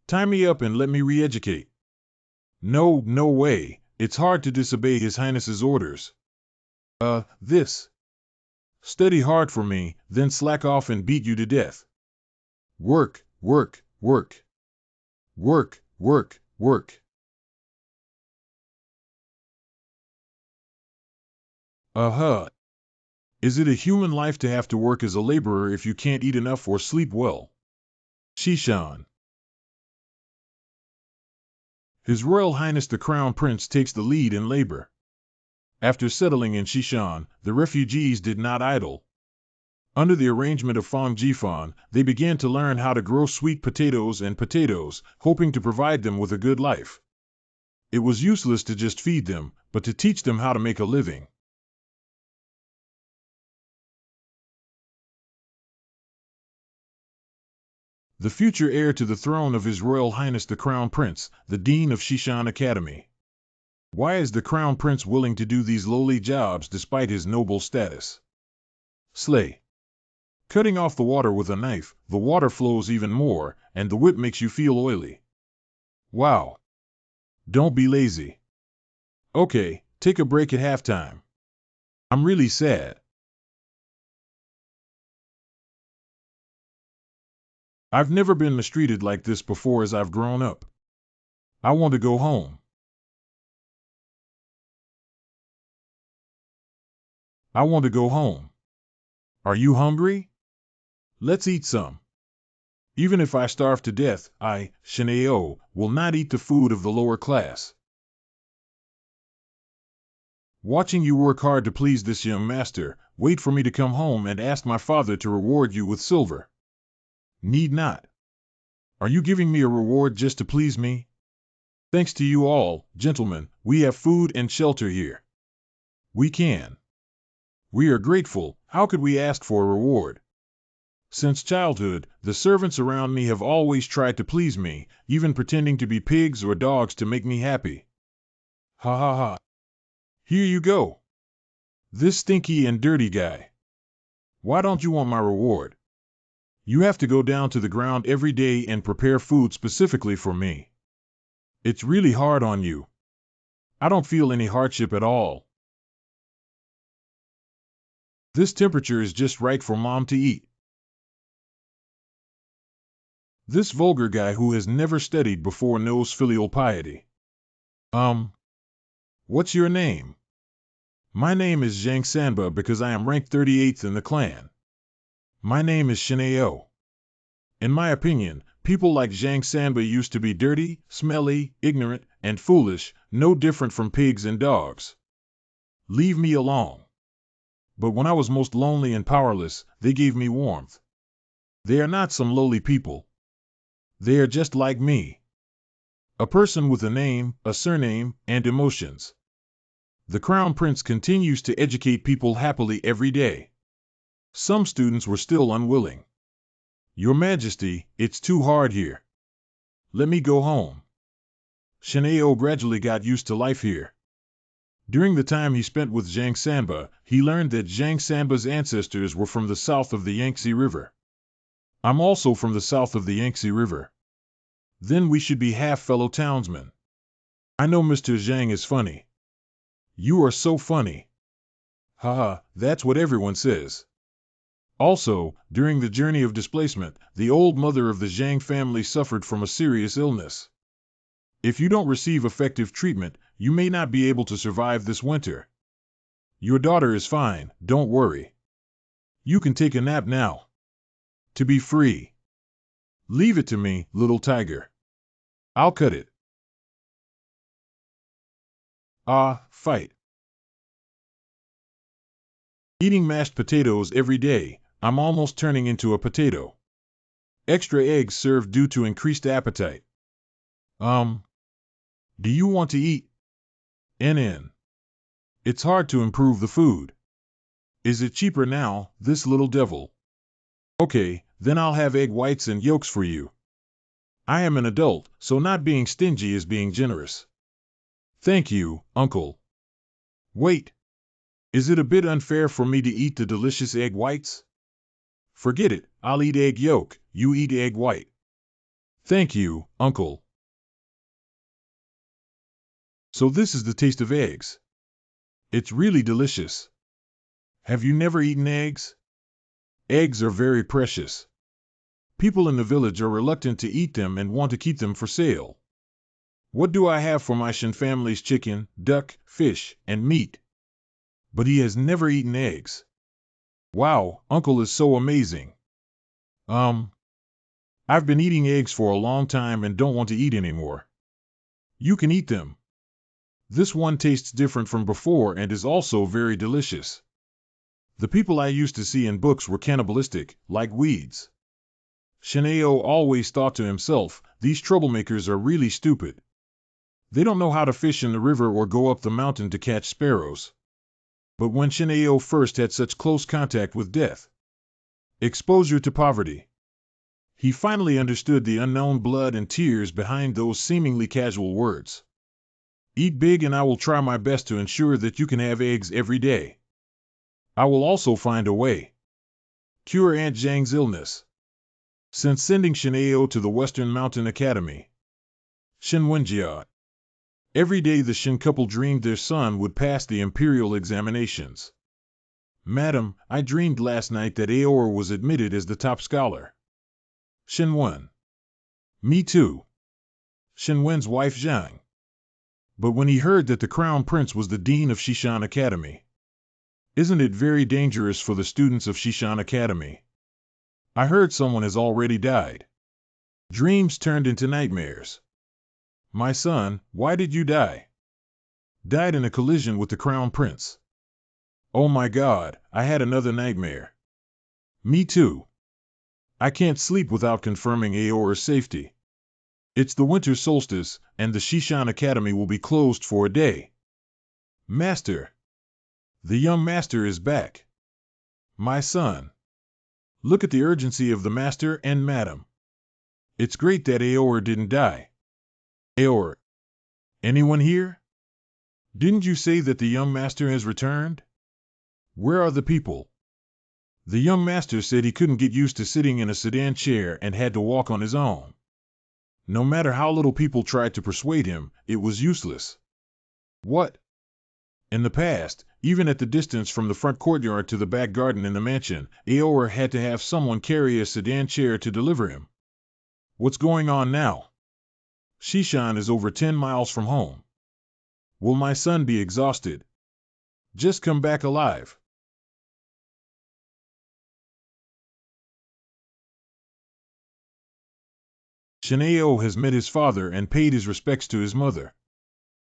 Tie me up and let me re-educate. No, no way, it's hard to disobey His Highness's orders. This. Study hard for me, then slack off and beat you to death. Work, work, work. Work, work, work. Is it a human life to have to work as a laborer if you can't eat enough or sleep well? Shishan. His Royal Highness the Crown Prince takes the lead in labor. After settling in Shishan, the refugees did not idle. Under the arrangement of Hongji, they began to learn how to grow sweet potatoes and potatoes, hoping to provide them with a good life. It was useless to just feed them, but to teach them how to make a living. The future heir to the throne of His Royal Highness the Crown Prince, the Dean of Shishan Academy. Why is the Crown Prince willing to do these lowly jobs despite his noble status? Slay. Cutting off the water with a knife, the water flows even more, and the whip makes you feel oily. Wow. Don't be lazy. Okay, take a break at halftime. I'm really sad. I've never been mistreated like this before as I've grown up. I want to go home. I want to go home. Are you hungry? Let's eat some. Even if I starve to death, I, Shineo, will not eat the food of the lower class. Watching you work hard to please this young master, wait for me to come home and ask my father to reward you with silver. Need not. Are you giving me a reward just to please me? Thanks to you all, gentlemen, we have food and shelter here. We can. We are grateful. How could we ask for a reward? Since childhood, the servants around me have always tried to please me, even pretending to be pigs or dogs to make me happy. Ha ha ha. Here you go. This stinky and dirty guy. Why don't you want my reward? You have to go down to the ground every day and prepare food specifically for me. It's really hard on you. I don't feel any hardship at all. This temperature is just right for Mom to eat. This vulgar guy who has never studied before knows filial piety. What's your name? My name is Zhang Sanba because I am ranked 38th in the clan. My name is Shineo. In my opinion, people like Zhang Sanba used to be dirty, smelly, ignorant, and foolish, no different from pigs and dogs. Leave me alone. But when I was most lonely and powerless, they gave me warmth. They are not some lowly people. They are just like me. A person with a name, a surname, and emotions. The Crown Prince continues to educate people happily every day. Some students were still unwilling. Your Majesty, it's too hard here. Let me go home. Shineo gradually got used to life here. During the time he spent with Zhang Sanba, he learned that Zhang Sanba's ancestors were from the south of the Yangtze River. I'm also from the south of the Yangtze River. Then we should be half fellow townsmen. I know Mr. Zhang is funny. You are so funny. Haha, that's what everyone says. Also, during the journey of displacement, the old mother of the Zhang family suffered from a serious illness. If you don't receive effective treatment, you may not be able to survive this winter. Your daughter is fine, don't worry. You can take a nap now. To be free. Leave it to me, little tiger. I'll cut it. Fight. Eating mashed potatoes every day, I'm almost turning into a potato. Extra eggs served due to increased appetite. Do you want to eat? NN. It's hard to improve the food. Is it cheaper now, this little devil? Okay, then I'll have egg whites and yolks for you. I am an adult, so not being stingy is being generous. Thank you, Uncle. Wait. Is it a bit unfair for me to eat the delicious egg whites? Forget it, I'll eat egg yolk, you eat egg white. Thank you, Uncle. So this is the taste of eggs. It's really delicious. Have you never eaten eggs? Eggs are very precious. People in the village are reluctant to eat them and want to keep them for sale. What do I have for my Shin family's chicken, duck, fish, and meat? But he has never eaten eggs. Wow, Uncle is so amazing. I've been eating eggs for a long time and don't want to eat anymore. You can eat them. This one tastes different from before and is also very delicious. The people I used to see in books were cannibalistic, like weeds. Shineo always thought to himself, these troublemakers are really stupid. They don't know how to fish in the river or go up the mountain to catch sparrows. But when Shineo first had such close contact with death, exposure to poverty, he finally understood the unknown blood and tears behind those seemingly casual words. Eat big and I will try my best to ensure that you can have eggs every day. I will also find a way. Cure Aunt Zhang's illness. Since sending Shineo to the Western Mountain Academy, Shinwenjia, every day the Shin couple dreamed their son would pass the Imperial examinations. Madam, I dreamed last night that Aor was admitted as the top scholar. Shinwen. Me too. Shinwen's wife Zhang. But when he heard that the Crown Prince was the Dean of Shishan Academy, isn't it very dangerous for the students of Shishan Academy? I heard someone has already died. Dreams turned into nightmares. My son, why did you die? Died in a collision with the Crown Prince. Oh my God, I had another nightmare. Me too. I can't sleep without confirming Aor's safety. It's the winter solstice, and the Shishan Academy will be closed for a day. Master. The young master is back. My son. Look at the urgency of the master and madam. It's great that Aor didn't die. Aor. Anyone here? Didn't you say that the young master has returned? Where are the people? The young master said he couldn't get used to sitting in a sedan chair and had to walk on his own. No matter how little people tried to persuade him, it was useless. What? In the past, even at the distance from the front courtyard to the back garden in the mansion, Aor had to have someone carry a sedan chair to deliver him. What's going on now? Shishan is over 10 miles from home. Will my son be exhausted? Just come back alive. Shineo has met his father and paid his respects to his mother.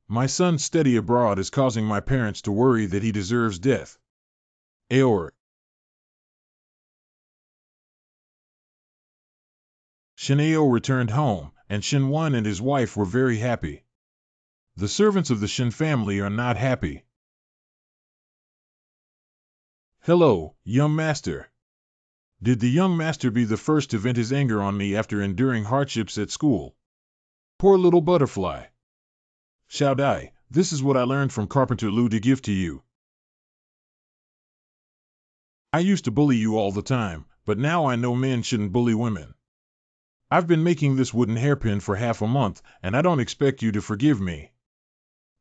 My son's study abroad is causing my parents to worry that he deserves death. Aor. Shineo returned home, and Shinwan and his wife were very happy. The servants of the Shin family are not happy. Hello, young master. Did the young master be the first to vent his anger on me after enduring hardships at school? Poor little butterfly. Shaodai, this is what I learned from Carpenter Lu to give to you. I used to bully you all the time, but now I know men shouldn't bully women. I've been making this wooden hairpin for half a month, and I don't expect you to forgive me.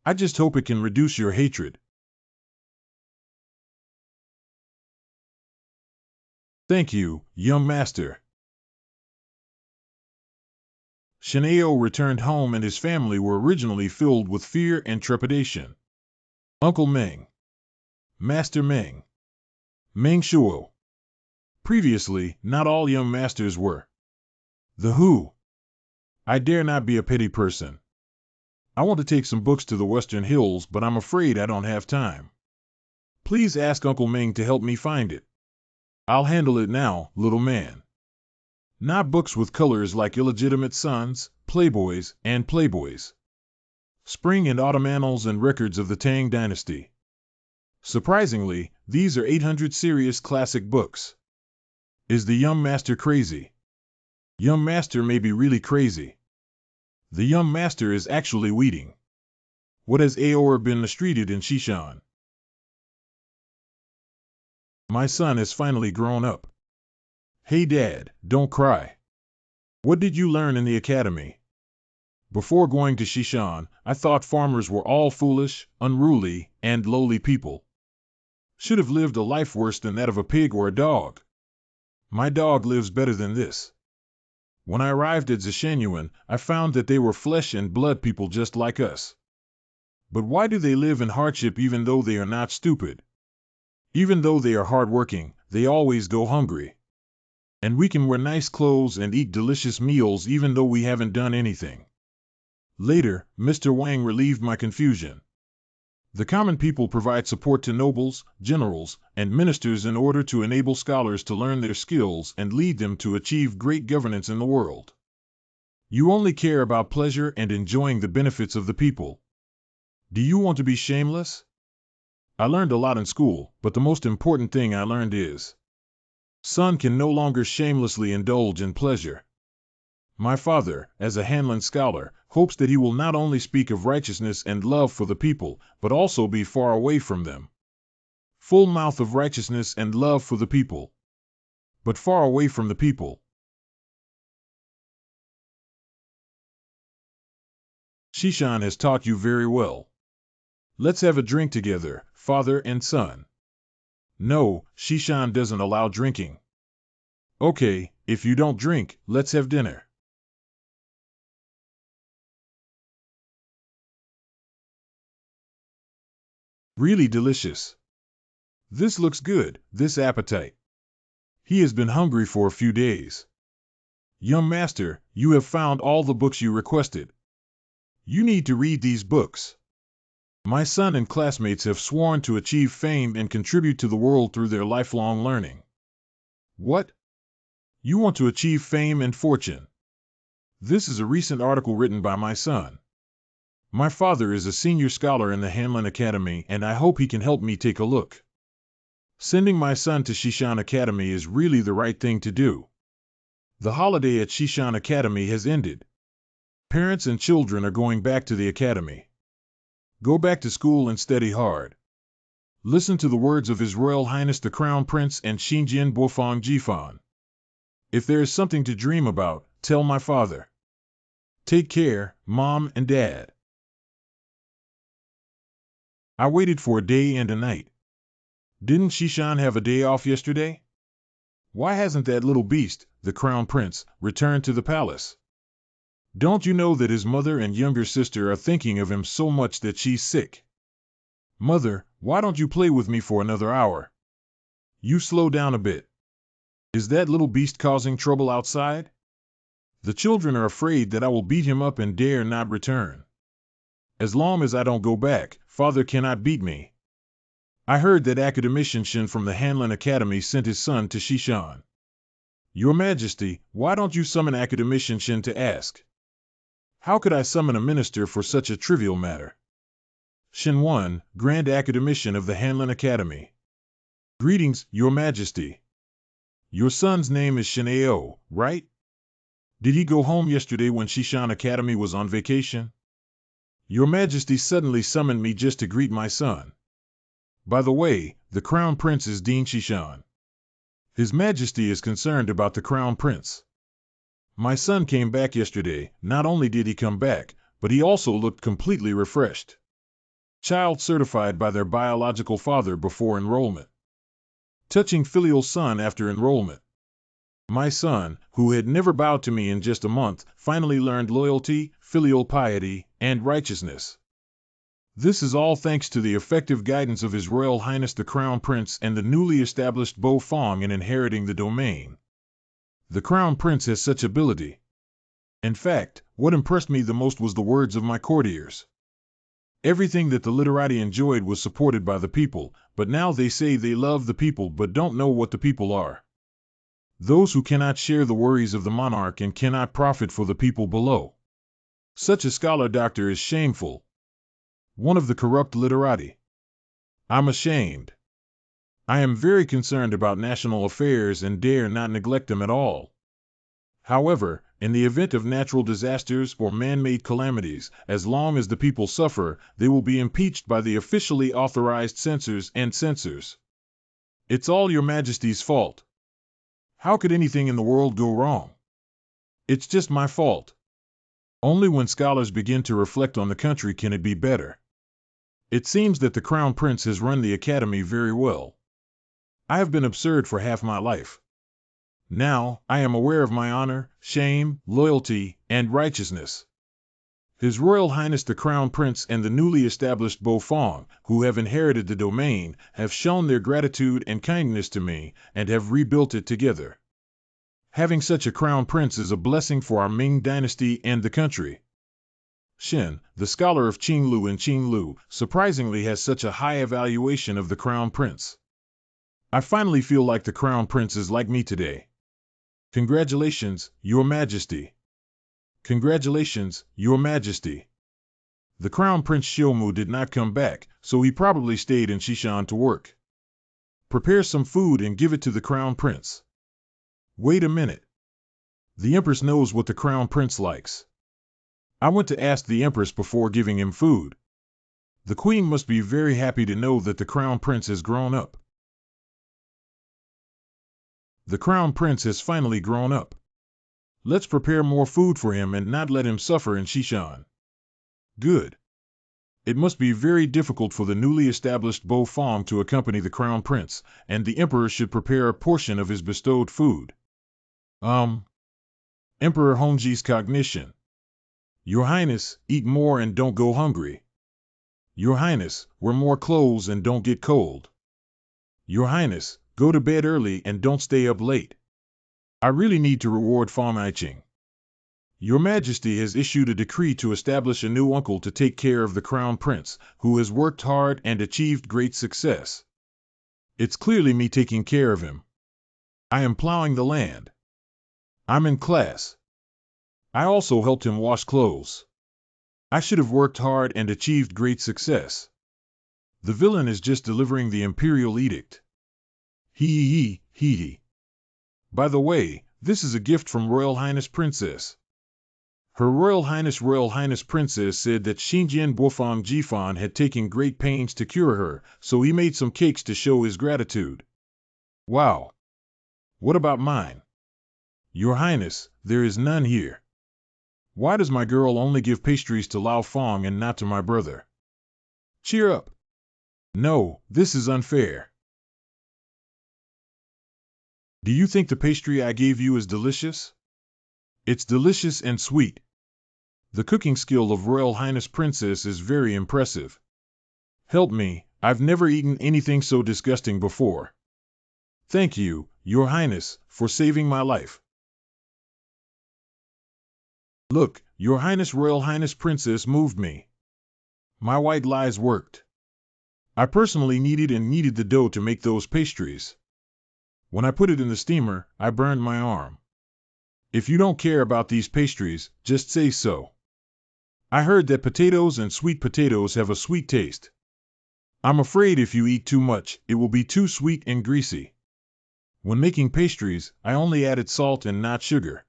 I just hope it can reduce your hatred. Thank you, young master. Shineo returned home and his family were originally filled with fear and trepidation. Uncle Ming. Master Ming. Ming Shuo. Previously, not all young masters were. The who? I dare not be a petty person. I want to take some books to the Western Hills, but I'm afraid I don't have time. Please ask Uncle Ming to help me find it. I'll handle it now, little man. Not books with colors like illegitimate sons, playboys, and playboys. Spring and autumn annals and records of the Tang Dynasty. Surprisingly, these are 800 serious classic books. Is the young master crazy? Young master may be really crazy. The young master is actually weeding. What has Aor been mistreated in Shishan? My son has finally grown up. Hey Dad, don't cry. What did you learn in the academy? Before going to Shishan, I thought farmers were all foolish, unruly, and lowly people. Should have lived a life worse than that of a pig or a dog. My dog lives better than this. When I arrived at Zishenyuan, I found that they were flesh and blood people just like us. But why do they live in hardship even though they are not stupid? Even though they are hardworking, they always go hungry. And we can wear nice clothes and eat delicious meals even though we haven't done anything. Later, Mr. Wang relieved my confusion. The common people provide support to nobles, generals, and ministers in order to enable scholars to learn their skills and lead them to achieve great governance in the world. You only care about pleasure and enjoying the benefits of the people. Do you want to be shameless? I learned a lot in school, but the most important thing I learned is, son can no longer shamelessly indulge in pleasure. My father, as a Hanlon scholar, hopes that he will not only speak of righteousness and love for the people, but also be far away from them. Full mouth of righteousness and love for the people, but far away from the people. Shishan has taught you very well. Let's have a drink together, father and son. No, Shishan doesn't allow drinking. Okay, if you don't drink, let's have dinner. Really delicious. This looks good, this appetite. He has been hungry for a few days. Young master, you have found all the books you requested. You need to read these books. My son and classmates have sworn to achieve fame and contribute to the world through their lifelong learning. What? You want to achieve fame and fortune? This is a recent article written by my son. My father is a senior scholar in the Hanlon Academy, and I hope he can help me take a look. Sending my son to Shishan Academy is really the right thing to do. The holiday at Shishan Academy has ended. Parents and children are going back to the academy. Go back to school and study hard. Listen to the words of His Royal Highness the Crown Prince and Xinjian Bofang Jifan. If there is something to dream about, tell my father. Take care, Mom and Dad. I waited for a day and a night. Didn't Shishan have a day off yesterday? Why hasn't that little beast, the Crown Prince, returned to the palace? Don't you know that his mother and younger sister are thinking of him so much that she's sick? Mother, why don't you play with me for another hour? You slow down a bit. Is that little beast causing trouble outside? The children are afraid that I will beat him up and dare not return. As long as I don't go back, father cannot beat me. I heard that academician Shin from the Hanlon Academy sent his son to Shishan. Your Majesty, why don't you summon academician Shin to ask? How could I summon a minister for such a trivial matter? Shin 1, Grand Academician of the Hanlon Academy. Greetings, Your Majesty. Your son's name is Shinao, right? Did he go home yesterday when Shishan Academy was on vacation? Your Majesty suddenly summoned me just to greet my son. By the way, the Crown Prince is Dean Shishan. His Majesty is concerned about the Crown Prince. My son came back yesterday. Not only did he come back, but he also looked completely refreshed. Child certified by their biological father before enrollment. Touching filial son after enrollment. My son, who had never bowed to me in just a month, finally learned loyalty, filial piety, and righteousness. This is all thanks to the effective guidance of His Royal Highness the Crown Prince and the newly established Bo Fong in inheriting the domain. The Crown Prince has such ability. In fact, what impressed me the most was the words of my courtiers. Everything that the literati enjoyed was supported by the people, but now they say they love the people but don't know what the people are. Those who cannot share the worries of the monarch and cannot profit for the people below. Such a scholar doctor is shameful. One of the corrupt literati. I'm ashamed. I am very concerned about national affairs and dare not neglect them at all. However, in the event of natural disasters or man-made calamities, as long as the people suffer, they will be impeached by the officially authorized censors and censors. It's all Your Majesty's fault. How could anything in the world go wrong? It's just my fault. Only when scholars begin to reflect on the country can it be better. It seems that the Crown Prince has run the academy very well. I have been absurd for half my life. Now, I am aware of my honor, shame, loyalty, and righteousness. His Royal Highness the Crown Prince and the newly established Bo Fong, who have inherited the domain, have shown their gratitude and kindness to me, and have rebuilt it together. Having such a Crown Prince is a blessing for our Ming Dynasty and the country. Shen, the scholar of Qinglu in Qinglu, surprisingly has such a high evaluation of the Crown Prince. I finally feel like the Crown Prince is like me today. Congratulations, Your Majesty. Congratulations, Your Majesty. The Crown Prince Xiaomu did not come back, so he probably stayed in Xishan to work. Prepare some food and give it to the Crown Prince. Wait a minute. The Empress knows what the Crown Prince likes. I went to ask the Empress before giving him food. The Queen must be very happy to know that the Crown Prince has grown up. The Crown Prince has finally grown up. Let's prepare more food for him and not let him suffer in Xishan. Good. It must be very difficult for the newly established Bo Fong to accompany the Crown Prince, and the Emperor should prepare a portion of his bestowed food. Emperor Hongji's cognition. Your Highness, eat more and don't go hungry. Your Highness, wear more clothes and don't get cold. Your Highness, go to bed early and don't stay up late. I really need to reward Fong Aiqing. Your Majesty has issued a decree to establish a new uncle to take care of the Crown Prince, who has worked hard and achieved great success. It's clearly me taking care of him. I am plowing the land. I'm in class. I also helped him wash clothes. I should have worked hard and achieved great success. The villain is just delivering the Imperial edict. Hee. By the way, this is a gift from Royal Highness Princess. Her Royal Highness Princess said that Xinjian Bofang Jifan had taken great pains to cure her, so he made some cakes to show his gratitude. Wow. What about mine? Your Highness, there is none here. Why does my girl only give pastries to Lao Fong and not to my brother? Cheer up. No, this is unfair. Do you think the pastry I gave you is delicious? It's delicious and sweet. The cooking skill of Royal Highness Princess is very impressive. Help me, I've never eaten anything so disgusting before. Thank you, Your Highness, for saving my life. Look, Your Highness Royal Highness Princess moved me. My white lies worked. I personally kneaded the dough to make those pastries. When I put it in the steamer, I burned my arm. If you don't care about these pastries, just say so. I heard that potatoes and sweet potatoes have a sweet taste. I'm afraid if you eat too much, it will be too sweet and greasy. When making pastries, I only added salt and not sugar.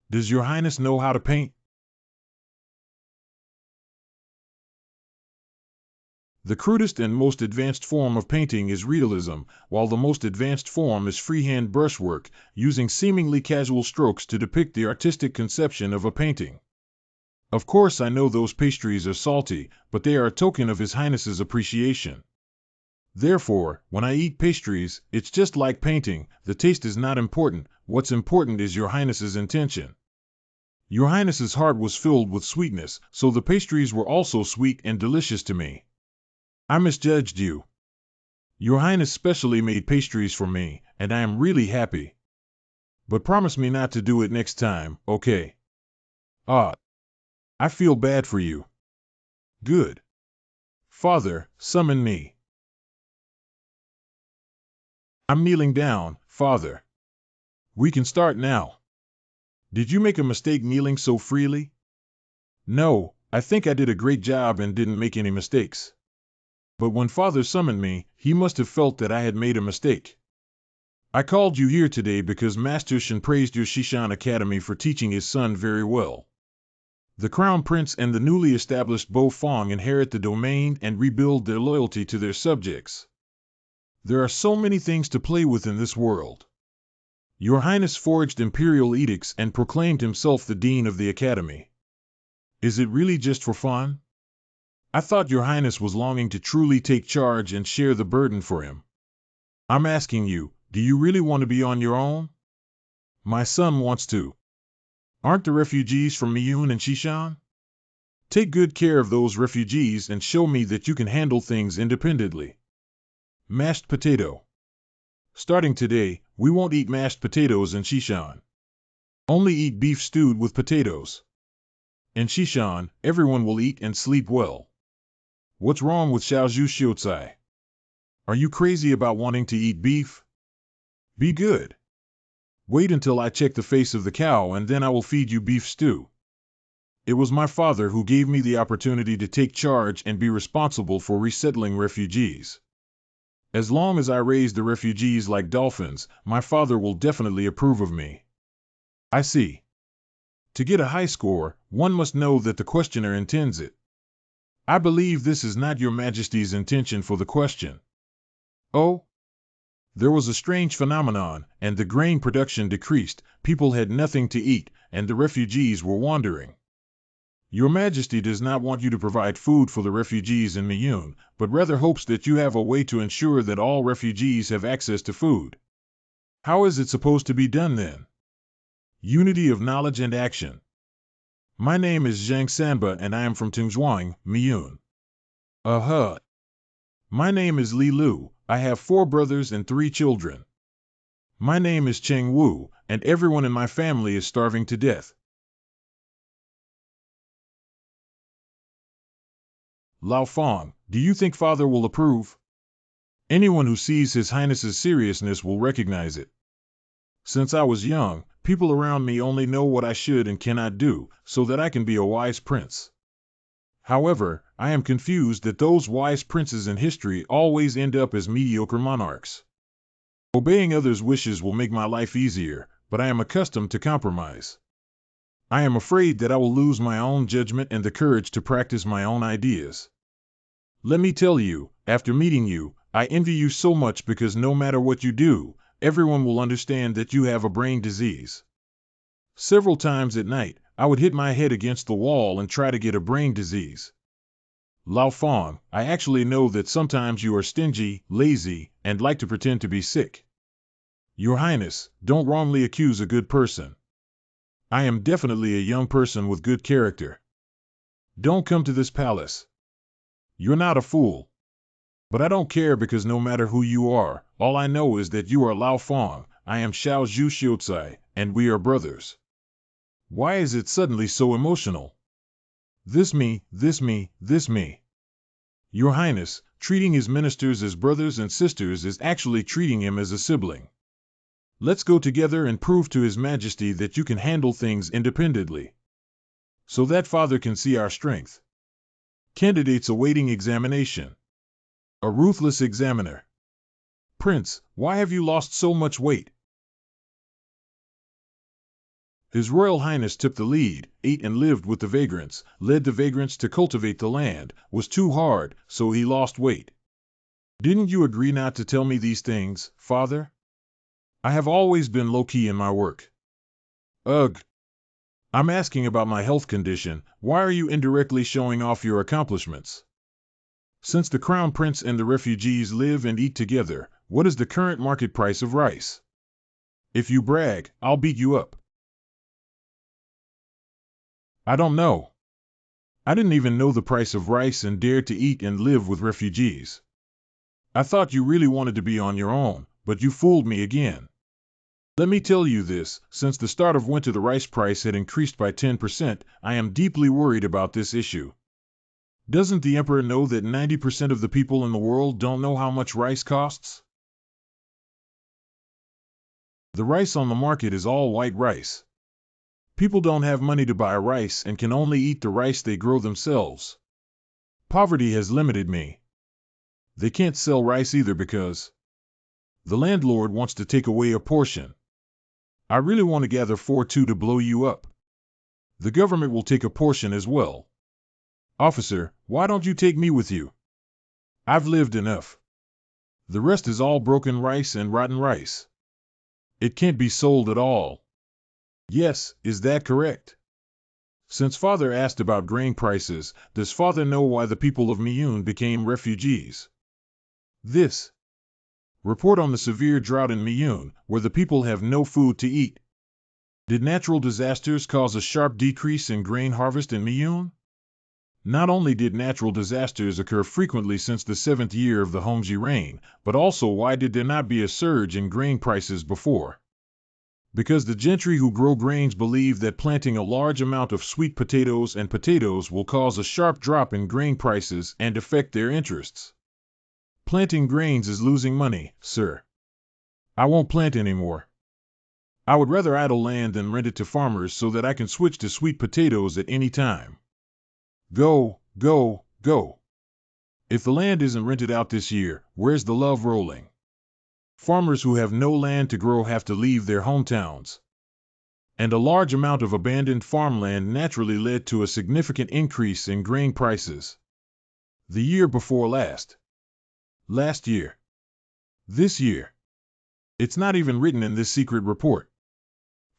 Does Your Highness know how to paint? The crudest and most advanced form of painting is realism, while the most advanced form is freehand brushwork, using seemingly casual strokes to depict the artistic conception of a painting. Of course I know those pastries are salty, but they are a token of His Highness's appreciation. Therefore, when I eat pastries, it's just like painting, the taste is not important, what's important is Your Highness's intention. Your Highness's heart was filled with sweetness, so the pastries were also sweet and delicious to me. I misjudged you. Your Highness specially made pastries for me, and I am really happy. But promise me not to do it next time, okay? I feel bad for you. Good. Father, summon me. I'm kneeling down, Father. We can start now. Did you make a mistake kneeling so freely? No, I think I did a great job and didn't make any mistakes. But when Father summoned me, he must have felt that I had made a mistake. I called you here today because Master Shen praised your Xishan Academy for teaching his son very well. The Crown Prince and the newly established Bo Fong inherit the domain and rebuild their loyalty to their subjects. There are so many things to play with in this world. Your Highness forged Imperial edicts and proclaimed himself the Dean of the Academy. Is it really just for fun? I thought Your Highness was longing to truly take charge and share the burden for him. I'm asking you, do you really want to be on your own? My son wants to. Aren't the refugees from Miyun and Xishan? Take good care of those refugees and show me that you can handle things independently. Mashed potato. Starting today, we won't eat mashed potatoes in Xishan. Only eat beef stewed with potatoes. In Shishan, everyone will eat and sleep well. What's wrong with Xiaozhu Xiucai? Are you crazy about wanting to eat beef? Be good. Wait until I check the face of the cow and then I will feed you beef stew. It was my father who gave me the opportunity to take charge and be responsible for resettling refugees. As long as I raise the refugees like dolphins, my father will definitely approve of me. I see. To get a high score, one must know that the questioner intends it. I believe this is not Your Majesty's intention for the question. Oh? There was a strange phenomenon, and the grain production decreased, people had nothing to eat, and the refugees were wandering. Your Majesty does not want you to provide food for the refugees in Miyun, but rather hopes that you have a way to ensure that all refugees have access to food. How is it supposed to be done then? Unity of knowledge and action. My name is Zhang Sanba and I am from Tingzhuang, Miyun. My name is Li Lu, I have 4 brothers and 3 children. My name is Cheng Wu, and everyone in my family is starving to death. Lao Fong, do you think Father will approve? Anyone who sees His Highness's seriousness will recognize it. Since I was young, people around me only know what I should and cannot do, so that I can be a wise prince. However, I am confused that those wise princes in history always end up as mediocre monarchs. Obeying others' wishes will make my life easier, but I am accustomed to compromise. I am afraid that I will lose my own judgment and the courage to practice my own ideas. Let me tell you, after meeting you, I envy you so much because no matter what you do, everyone will understand that you have a brain disease. Several times at night, I would hit my head against the wall and try to get a brain disease. Lao Fong, I actually know that sometimes you are stingy, lazy, and like to pretend to be sick. Your Highness, don't wrongly accuse a good person. I am definitely a young person with good character. Don't come to this palace. You're not a fool. But I don't care because no matter who you are, all I know is that you are Lao Fong, I am Xiaozhu Xiucai, and we are brothers. Why is it suddenly so emotional? This me. Your Highness, treating his ministers as brothers and sisters is actually treating him as a sibling. Let's go together and prove to His Majesty that you can handle things independently. So that Father can see our strength. Candidates awaiting examination. A ruthless examiner. Prince, why have you lost so much weight? His Royal Highness took the lead, ate and lived with the vagrants, led the vagrants to cultivate the land, was too hard, so he lost weight. Didn't you agree not to tell me these things, Father? I have always been low-key in my work. Ugh. I'm asking about my health condition, why are you indirectly showing off your accomplishments? Since the Crown Prince and the refugees live and eat together, what is the current market price of rice? If you brag, I'll beat you up. I don't know. I didn't even know the price of rice and dared to eat and live with refugees. I thought you really wanted to be on your own, but you fooled me again. Let me tell you this, since the start of winter the rice price had increased by 10%, I am deeply worried about this issue. Doesn't the Emperor know that 90% of the people in the world don't know how much rice costs? The rice on the market is all white rice. People don't have money to buy rice and can only eat the rice they grow themselves. Poverty has limited me. They can't sell rice either because the landlord wants to take away a portion. I really want to gather 4-2 to blow you up. The government will take a portion as well. Officer, why don't you take me with you? I've lived enough. The rest is all broken rice and rotten rice. It can't be sold at all. Yes, is that correct? Since Father asked about grain prices, does Father know why the people of Miyun became refugees? This. Report on the severe drought in Miyun, where the people have no food to eat. Did natural disasters cause a sharp decrease in grain harvest in Miyun? Not only did natural disasters occur frequently since the 7th year of the Hongji reign, but also why did there not be a surge in grain prices before? Because the gentry who grow grains believe that planting a large amount of sweet potatoes and potatoes will cause a sharp drop in grain prices and affect their interests. Planting grains is losing money, sir. I won't plant anymore. I would rather idle land than rent it to farmers so that I can switch to sweet potatoes at any time. Go, go, go. If the land isn't rented out this year, where's the love rolling? Farmers who have no land to grow have to leave their hometowns. And a large amount of abandoned farmland naturally led to a significant increase in grain prices. The year before last. Last year. This year. It's not even written in this secret report.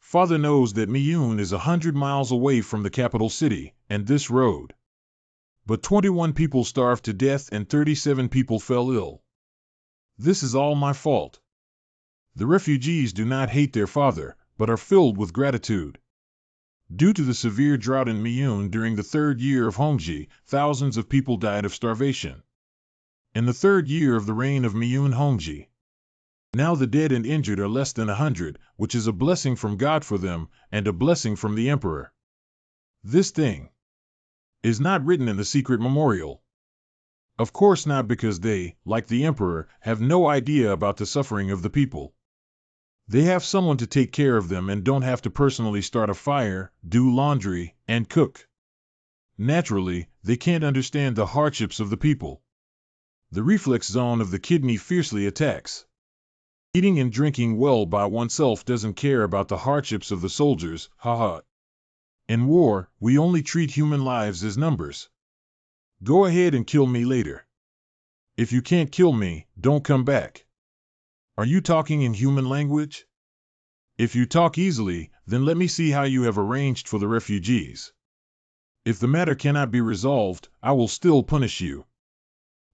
Father knows that Miyun is 100 miles away from the capital city, and this road. But 21 people starved to death and 37 people fell ill. This is all my fault. The refugees do not hate their father, but are filled with gratitude. Due to the severe drought in Miyun during the third year of Hongji, thousands of people died of starvation. In the third year of the reign of Miyun Hongji, now the dead and injured are less than 100, which is a blessing from God for them, and a blessing from the emperor. This thing is not written in the secret memorial. Of course not, because they, like the emperor, have no idea about the suffering of the people. They have someone to take care of them and don't have to personally start a fire, do laundry, and cook. Naturally, they can't understand the hardships of the people. The reflex zone of the kidney fiercely attacks. Eating and drinking well by oneself doesn't care about the hardships of the soldiers, haha. In war, we only treat human lives as numbers. Go ahead and kill me later. If you can't kill me, don't come back. Are you talking in human language? If you talk easily, then let me see how you have arranged for the refugees. If the matter cannot be resolved, I will still punish you.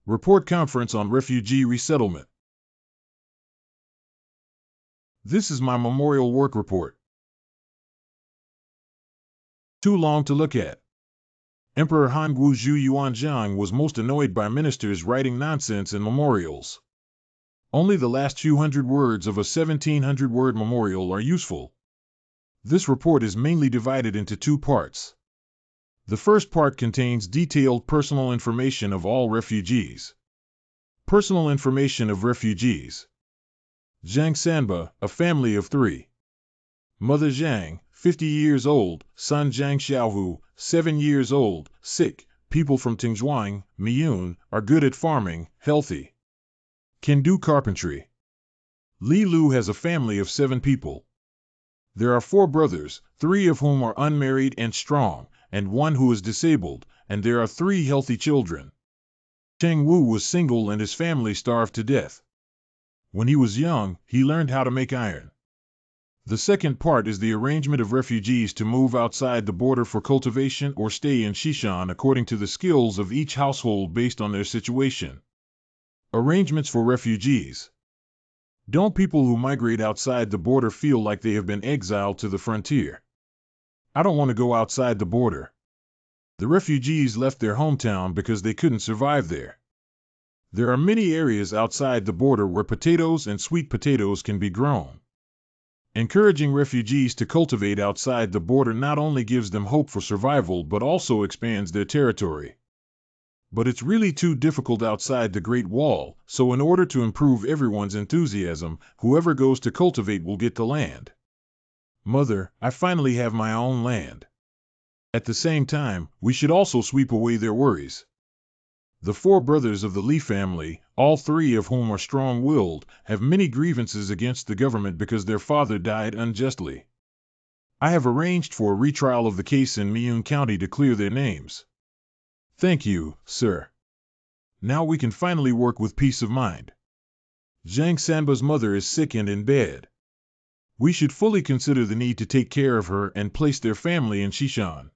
Report conference on refugee resettlement. This is my memorial work report. Too long to look at. Emperor Han Guozhu Yuanzhang was most annoyed by ministers writing nonsense in memorials. Only the last few hundred words of a 1700-word memorial are useful. This report is mainly divided into two parts. The first part contains detailed personal information of all refugees. Personal information of refugees. Zhang Sanba, a family of 3. Mother Zhang, 50 years old, son Zhang Xiaohu, 7 years old, sick, people from Tingzhuang, Miyun, are good at farming, healthy. Can do carpentry. Li Lu has a family of 7 people. There are 4 brothers, 3 of whom are unmarried and strong, and 1 who is disabled, and there are 3 healthy children. Cheng Wu was single and his family starved to death. When he was young, he learned how to make iron. The second part is the arrangement of refugees to move outside the border for cultivation or stay in Xishan according to the skills of each household based on their situation. Arrangements for refugees. Don't people who migrate outside the border feel like they have been exiled to the frontier? I don't want to go outside the border. The refugees left their hometown because they couldn't survive there. There are many areas outside the border where potatoes and sweet potatoes can be grown. Encouraging refugees to cultivate outside the border not only gives them hope for survival but also expands their territory. But it's really too difficult outside the Great Wall, so in order to improve everyone's enthusiasm, whoever goes to cultivate will get the land. Mother, I finally have my own land. At the same time, we should also sweep away their worries. The 4 brothers of the Li family, all 3 of whom are strong-willed, have many grievances against the government because their father died unjustly. I have arranged for a retrial of the case in Miyun County to clear their names. Thank you, sir. Now we can finally work with peace of mind. Zhang Sanba's mother is sick and in bed. We should fully consider the need to take care of her and place their family in Xishan.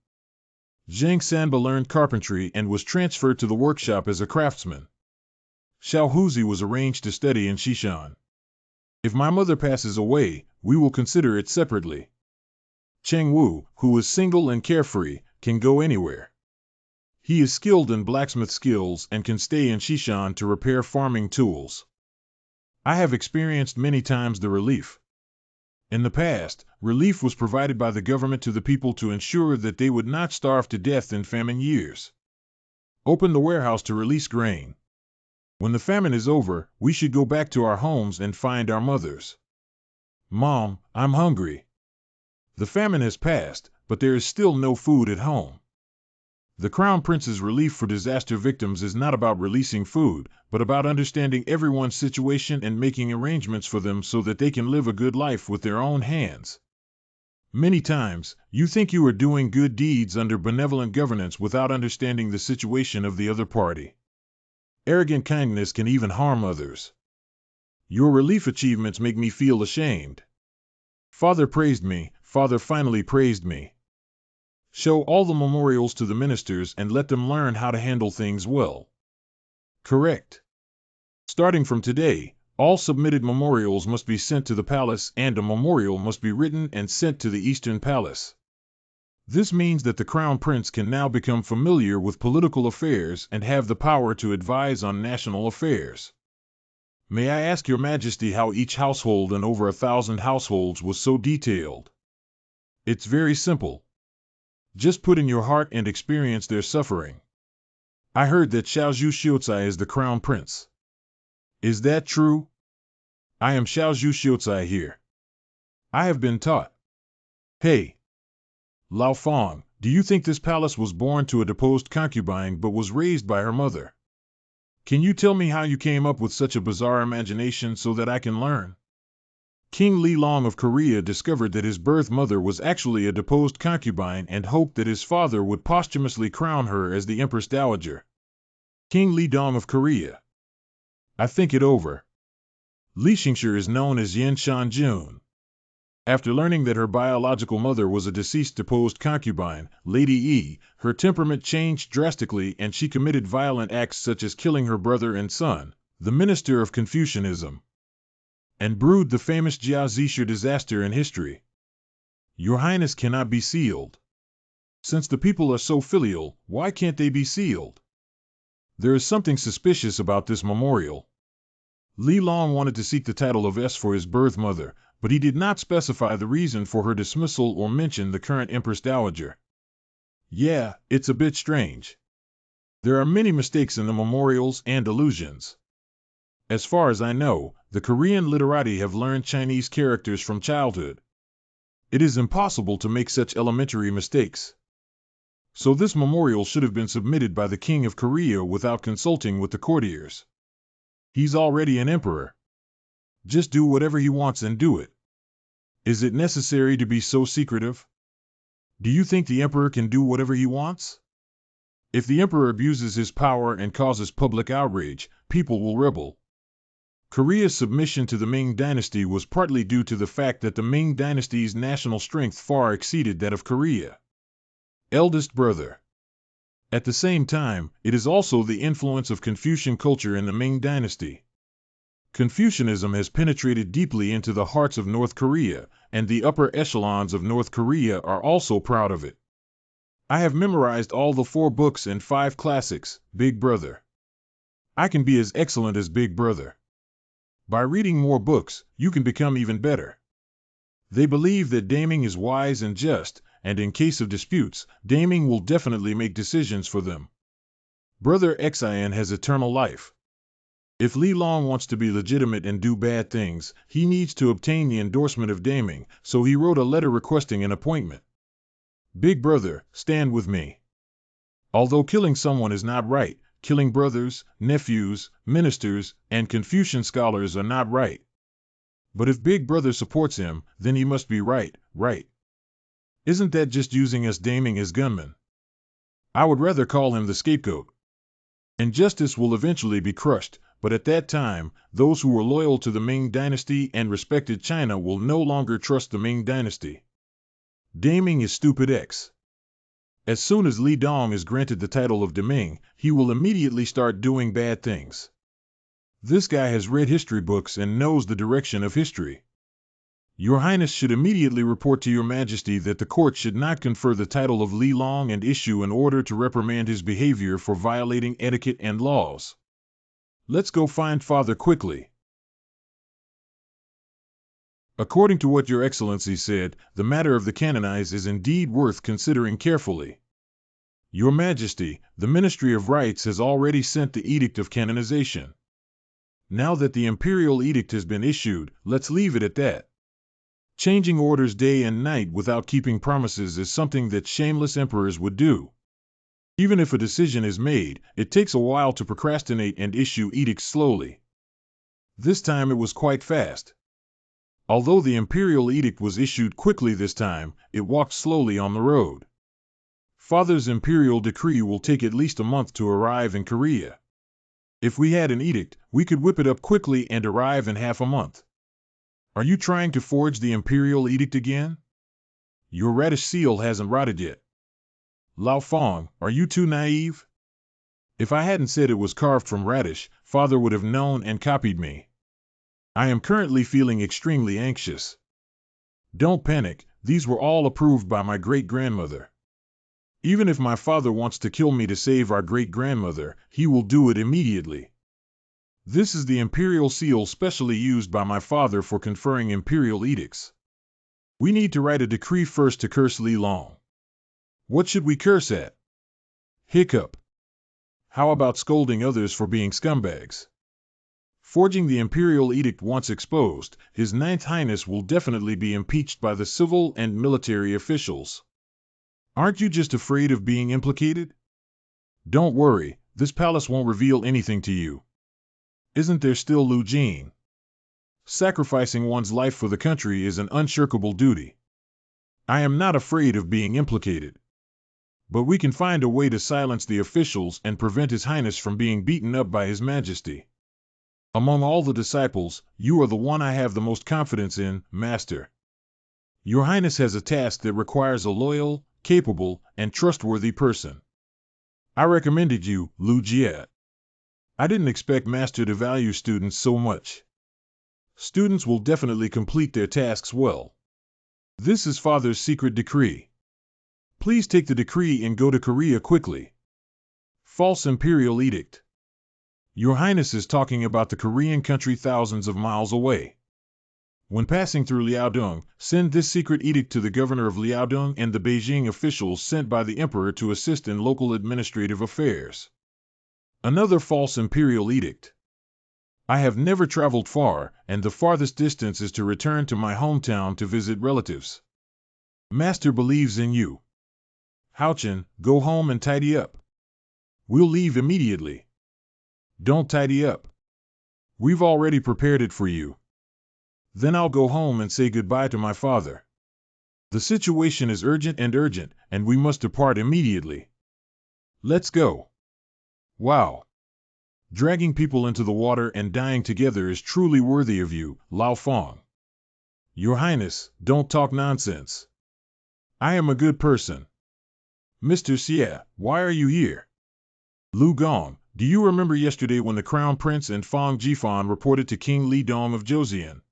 Zhang Sanba learned carpentry and was transferred to the workshop as a craftsman. Xiao Huzi was arranged to study in Xishan. If my mother passes away, we will consider it separately. Cheng Wu, who is single and carefree, can go anywhere. He is skilled in blacksmith skills and can stay in Xishan to repair farming tools. I have experienced many times the relief In the past, relief was provided by the government to the people to ensure that they would not starve to death in famine years. Open the warehouse to release grain. When the famine is over, we should go back to our homes and find our mothers. Mom, I'm hungry. The famine has passed, but there is still no food at home. The Crown Prince's relief for disaster victims is not about releasing food, but about understanding everyone's situation and making arrangements for them so that they can live a good life with their own hands. Many times, you think you are doing good deeds under benevolent governance without understanding the situation of the other party. Arrogant kindness can even harm others. Your relief achievements make me feel ashamed. Father praised me, Father finally praised me. Show all the memorials to the ministers and let them learn how to handle things well. Correct. Starting from today, all submitted memorials must be sent to the palace and a memorial must be written and sent to the Eastern Palace. This means that the Crown Prince can now become familiar with political affairs and have the power to advise on national affairs. May I ask your Majesty how each household and over 1,000 households was so detailed? It's very simple. Just put in your heart and experience their suffering. I heard that Xiaozhu Xiuzai is the Crown Prince. Is that true? I am Xiaozhu Xiuzai here. I have been taught. Hey, Lao Fong, do you think this palace was born to a deposed concubine but was raised by her mother? Can you tell me how you came up with such a bizarre imagination so that I can learn? King Li Long of Korea discovered that his birth mother was actually a deposed concubine and hoped that his father would posthumously crown her as the Empress Dowager. King Li Dong of Korea. I think it over. Li Xingshi is known as Yin Shanjun. After learning that her biological mother was a deceased deposed concubine, Lady Yi, her temperament changed drastically and she committed violent acts such as killing her brother and son, the minister of Confucianism, and brewed the famous Jia Zishu disaster in history. Your Highness cannot be sealed. Since the people are so filial, why can't they be sealed? There is something suspicious about this memorial. Li Long wanted to seek the title of S for his birth mother, but he did not specify the reason for her dismissal or mention the current Empress Dowager. Yeah, it's a bit strange. There are many mistakes in the memorials and allusions. As far as I know, the Korean literati have learned Chinese characters from childhood. It is impossible to make such elementary mistakes. So this memorial should have been submitted by the King of Korea without consulting with the courtiers. He's already an emperor. Just do whatever he wants and do it. Is it necessary to be so secretive? Do you think the emperor can do whatever he wants? If the emperor abuses his power and causes public outrage, people will rebel. Korea's submission to the Ming Dynasty was partly due to the fact that the Ming Dynasty's national strength far exceeded that of Korea. Eldest brother. At the same time, it is also the influence of Confucian culture in the Ming Dynasty. Confucianism has penetrated deeply into the hearts of North Korea, and the upper echelons of North Korea are also proud of it. I have memorized all the 4 books and 5 classics, Big Brother. I can be as excellent as Big Brother. By reading more books, you can become even better. They believe that Daming is wise and just, and in case of disputes, Daming will definitely make decisions for them. Brother Xian has eternal life. If Li Long wants to be legitimate and do bad things, he needs to obtain the endorsement of Daming, so he wrote a letter requesting an appointment. Big Brother, stand with me. Although killing someone is not right, killing brothers, nephews, ministers, and Confucian scholars are not right. But if Big Brother supports him, then he must be right. Isn't that just using us Daming as gunmen? I would rather call him the scapegoat. Injustice will eventually be crushed, but at that time, those who were loyal to the Ming Dynasty and respected China will no longer trust the Ming Dynasty. Daming is stupid X. As soon as Li Dong is granted the title of Deming, he will immediately start doing bad things. This guy has read history books and knows the direction of history. Your Highness should immediately report to Your Majesty that the court should not confer the title of Li Long and issue an order to reprimand his behavior for violating etiquette and laws. Let's go find Father quickly. According to what your excellency said, the matter of the canonized is indeed worth considering carefully. Your Majesty, the Ministry of Rights has already sent the Edict of Canonization. Now that the Imperial Edict has been issued, let's leave it at that. Changing orders day and night without keeping promises is something that shameless emperors would do. Even if a decision is made, it takes a while to procrastinate and issue edicts slowly. This time it was quite fast. Although the Imperial Edict was issued quickly this time, it walked slowly on the road. Father's Imperial decree will take at least a month to arrive in Korea. If we had an edict, we could whip it up quickly and arrive in half a month. Are you trying to forge the Imperial Edict again? Your radish seal hasn't rotted yet. Lao Fong, are you too naive? If I hadn't said it was carved from radish, Father would have known and copied me. I am currently feeling extremely anxious. Don't panic, these were all approved by my great-grandmother. Even if my father wants to kill me to save our great-grandmother, he will do it immediately. This is the Imperial seal specially used by my father for conferring Imperial edicts. We need to write a decree first to curse Li Long. What should we curse at? Hiccup. How about scolding others for being scumbags? Forging the Imperial Edict once exposed, His Ninth Highness will definitely be impeached by the civil and military officials. Aren't you just afraid of being implicated? Don't worry, this palace won't reveal anything to you. Isn't there still Lu Jing? Sacrificing one's life for the country is an unshirkable duty. I am not afraid of being implicated. But we can find a way to silence the officials and prevent His Highness from being beaten up by His Majesty. Among all the disciples, you are the one I have the most confidence in, Master. Your Highness has a task that requires a loyal, capable, and trustworthy person. I recommended you, Lu Jie. I didn't expect Master to value students so much. Students will definitely complete their tasks well. This is Father's secret decree. Please take the decree and go to Korea quickly. False Imperial Edict. Your Highness is talking about the Korean country thousands of miles away. When passing through Liaodong, send this secret edict to the governor of Liaodong and the Beijing officials sent by the emperor to assist in local administrative affairs. Another false Imperial Edict. I have never traveled far, and the farthest distance is to return to my hometown to visit relatives. Master believes in you. Haochen, go home and tidy up. We'll leave immediately. Don't tidy up. We've already prepared it for you. Then I'll go home and say goodbye to my father. The situation is urgent, and we must depart immediately. Let's go. Wow. Dragging people into the water and dying together is truly worthy of you, Lao Fong. Your Highness, don't talk nonsense. I am a good person. Mr. Xie, why are you here? Lu Gong, do you remember yesterday when the Crown Prince and Fong Jifan reported to King Li Dong of Joseon?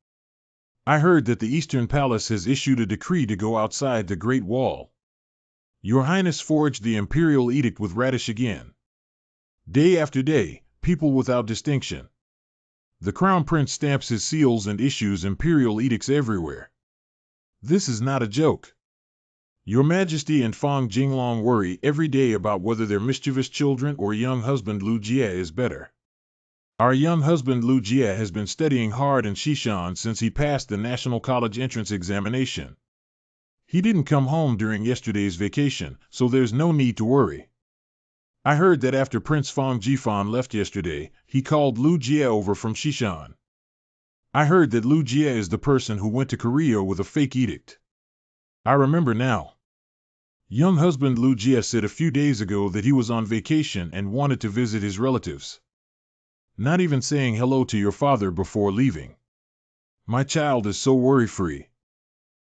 I heard that the Eastern Palace has issued a decree to go outside the Great Wall. Your Highness forged the Imperial Edict with radish again. Day after day, people without distinction. The Crown Prince stamps his seals and issues Imperial Edicts everywhere. This is not a joke. Your Majesty and Fong Jinglong worry every day about whether their mischievous children or young husband Lu Jie is better. Our young husband Lu Jie has been studying hard in Xishan since he passed the National College entrance examination. He didn't come home during yesterday's vacation, so there's no need to worry. I heard that after Prince Fong Jifan left yesterday, he called Lu Jie over from Xishan. I heard that Lu Jie is the person who went to Korea with a fake edict. I remember now. Young husband Lu Jie said a few days ago that he was on vacation and wanted to visit his relatives. Not even saying hello to your father before leaving. My child is so worry-free.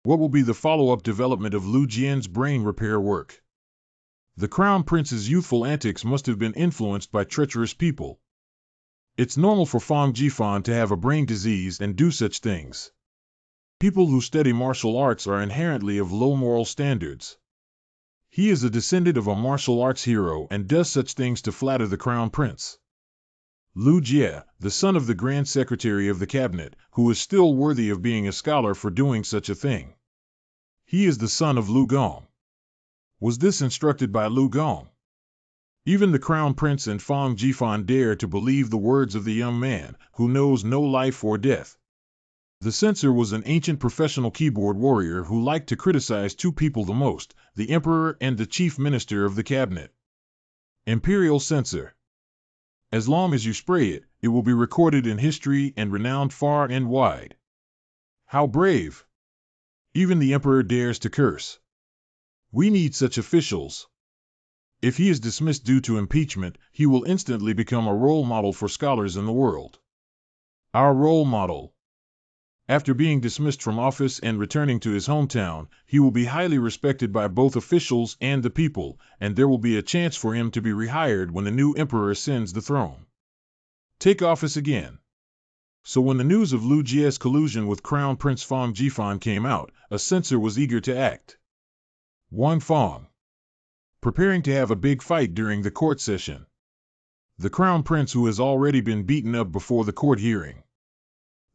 What will be the follow-up development of Lu Jien's brain repair work? The Crown Prince's youthful antics must have been influenced by treacherous people. It's normal for Fong Jifan to have a brain disease and do such things. People who study martial arts are inherently of low moral standards. He is a descendant of a martial arts hero and does such things to flatter the Crown Prince. Lu Jie, the son of the Grand Secretary of the Cabinet, who is still worthy of being a scholar for doing such a thing. He is the son of Lu Gong. Was this instructed by Lu Gong? Even the Crown Prince and Fang Jifan dare to believe the words of the young man, who knows no life or death. The censor was an ancient professional keyboard warrior who liked to criticize two people the most, the Emperor and the Chief Minister of the Cabinet. Imperial Censor. As long as you spray it, it will be recorded in history and renowned far and wide. How brave! Even the Emperor dares to curse. We need such officials. If he is dismissed due to impeachment, he will instantly become a role model for scholars in the world. Our role model. After being dismissed from office and returning to his hometown, he will be highly respected by both officials and the people, and there will be a chance for him to be rehired when the new emperor ascends the throne. Take office again. So when the news of Lu Jie's collusion with Crown Prince Fang Jifan came out, a censor was eager to act. Wang Fang. Preparing to have a big fight during the court session. The Crown Prince who has already been beaten up before the court hearing.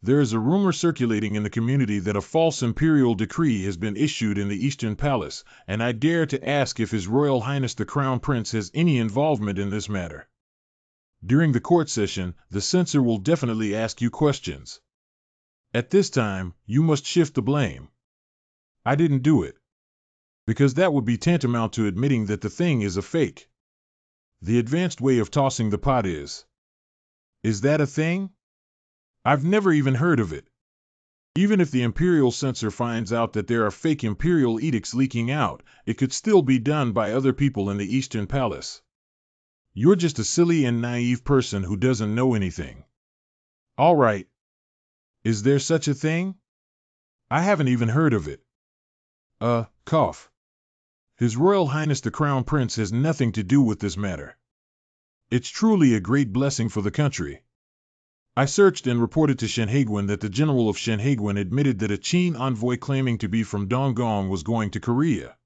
There is a rumor circulating in the community that a false imperial decree has been issued in the Eastern Palace, and I dare to ask if His Royal Highness the Crown Prince has any involvement in this matter. During the court session, the censor will definitely ask you questions. At this time, you must shift the blame. I didn't do it. Because that would be tantamount to admitting that the thing is a fake. The advanced way of tossing the pot is that a thing? I've never even heard of it. Even if the imperial censor finds out that there are fake imperial edicts leaking out, it could still be done by other people in the Eastern Palace. You're just a silly and naive person who doesn't know anything. All right. Is there such a thing? I haven't even heard of it. Cough. His Royal Highness the Crown Prince has nothing to do with this matter. It's truly a great blessing for the country. I searched and reported to Shenhaeguan that the General of Shenhaeguan admitted that a Qin envoy claiming to be from Dongong was going to Korea.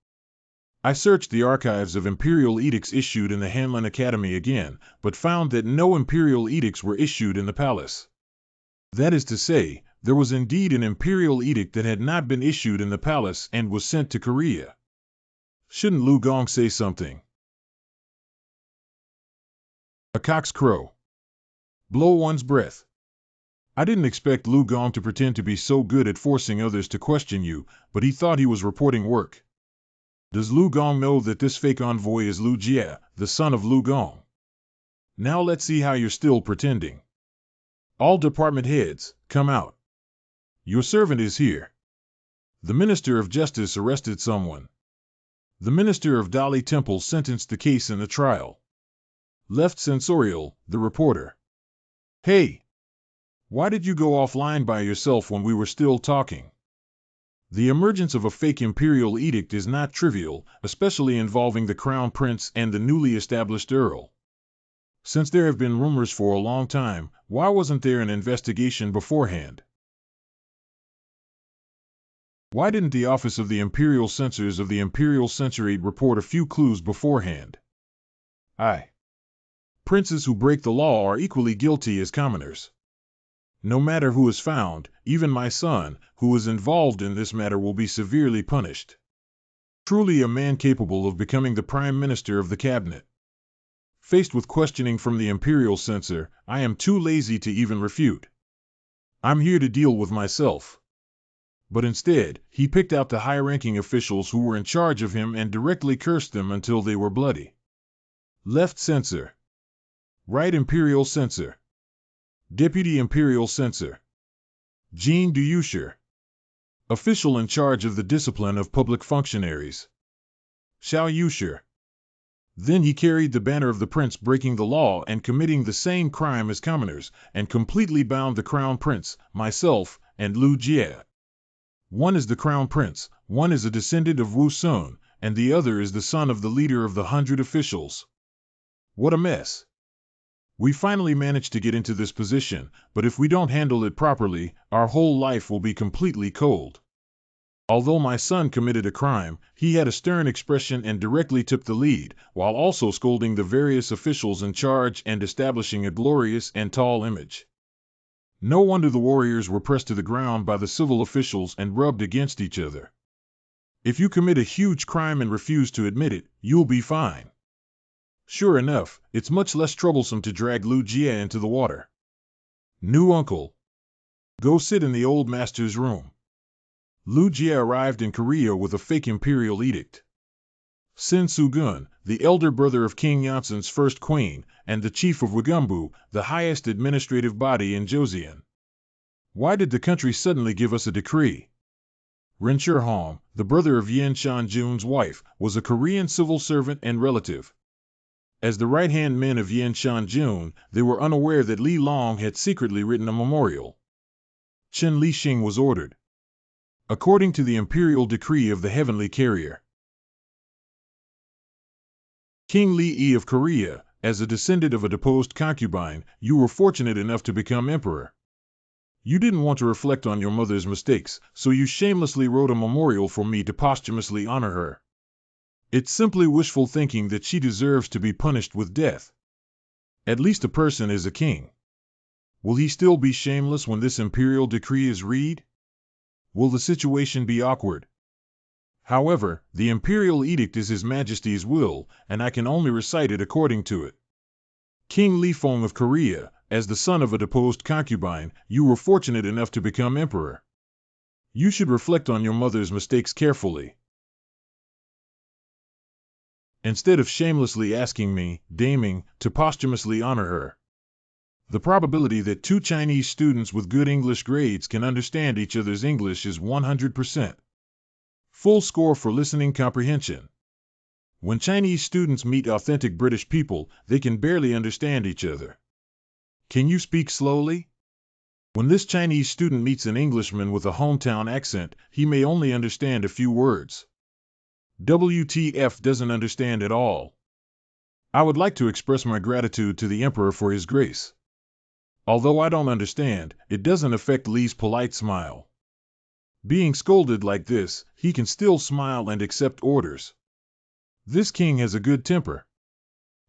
I searched the archives of imperial edicts issued in the Hanlin Academy again, but found that no imperial edicts were issued in the palace. That is to say, there was indeed an imperial edict that had not been issued in the palace and was sent to Korea. Shouldn't Lu Gong say something? A cock's crow. Blow one's breath. I didn't expect Lu Gong to pretend to be so good at forcing others to question you, but he thought he was reporting work. Does Lu Gong know that this fake envoy is Lu Jie, the son of Lu Gong? Now let's see how you're still pretending. All department heads, come out. Your servant is here. The Minister of Justice arrested someone. The Minister of Dali Temple sentenced the case in the trial. Left censorial, the reporter. Hey! Why did you go offline by yourself when we were still talking? The emergence of a fake imperial edict is not trivial, especially involving the Crown Prince and the newly established Earl. Since there have been rumors for a long time, why wasn't there an investigation beforehand? Why didn't the Office of the Imperial Censors of the Imperial Censorate report a few clues beforehand? Princes who break the law are equally guilty as commoners. No matter who is found, even my son, who is involved in this matter, will be severely punished. Truly a man capable of becoming the Prime Minister of the Cabinet. Faced with questioning from the Imperial Censor, I am too lazy to even refute. I'm here to deal with myself. But instead, he picked out the high-ranking officials who were in charge of him and directly cursed them until they were bloody. Left Censor. Right Imperial Censor. Deputy Imperial Censor. Jean Duyusher. Official in charge of the discipline of public functionaries. Xiao Yusher. Then he carried the banner of the prince breaking the law and committing the same crime as commoners, and completely bound the Crown Prince, myself, and Lu Jie. One is the Crown Prince, one is a descendant of Wu Sun, and the other is the son of the leader of the 100 officials. What a mess. We finally managed to get into this position, but if we don't handle it properly, our whole life will be completely cold. Although my son committed a crime, he had a stern expression and directly took the lead, while also scolding the various officials in charge and establishing a glorious and tall image. No wonder the warriors were pressed to the ground by the civil officials and rubbed against each other. If you commit a huge crime and refuse to admit it, you'll be fine. Sure enough, it's much less troublesome to drag Lu Jie into the water. New uncle. Go sit in the old master's room. Lu Jie arrived in Korea with a fake imperial edict. Sin Sugun, the elder brother of King Yonsan's first queen, and the chief of Wigumbu, the highest administrative body in Joseon. Why did the country suddenly give us a decree? Ren Shihong, the brother of Yin Shanjun's wife, was a Korean civil servant and relative. As the right-hand men of Yin Shanjun, they were unaware that Li Long had secretly written a memorial. Chen Lixing was ordered. According to the imperial decree of the heavenly carrier, King Li Yi of Korea, as a descendant of a deposed concubine, you were fortunate enough to become emperor. You didn't want to reflect on your mother's mistakes, so you shamelessly wrote a memorial for me to posthumously honor her. It's simply wishful thinking that she deserves to be punished with death. At least a person is a king. Will he still be shameless when this imperial decree is read? Will the situation be awkward? However, the imperial edict is His Majesty's will, and I can only recite it according to it. King Li Feng of Korea, as the son of a deposed concubine, you were fortunate enough to become emperor. You should reflect on your mother's mistakes carefully. Instead of shamelessly asking me, Daming, to posthumously honor her. The probability that two Chinese students with good English grades can understand each other's English is 100%. Full score for listening comprehension. When Chinese students meet authentic British people, they can barely understand each other. Can you speak slowly? When this Chinese student meets an Englishman with a hometown accent, he may only understand a few words. WTF doesn't understand at all. I would like to express my gratitude to the Emperor for his grace. Although I don't understand, it doesn't affect Li's polite smile. Being scolded like this, he can still smile and accept orders. This king has a good temper.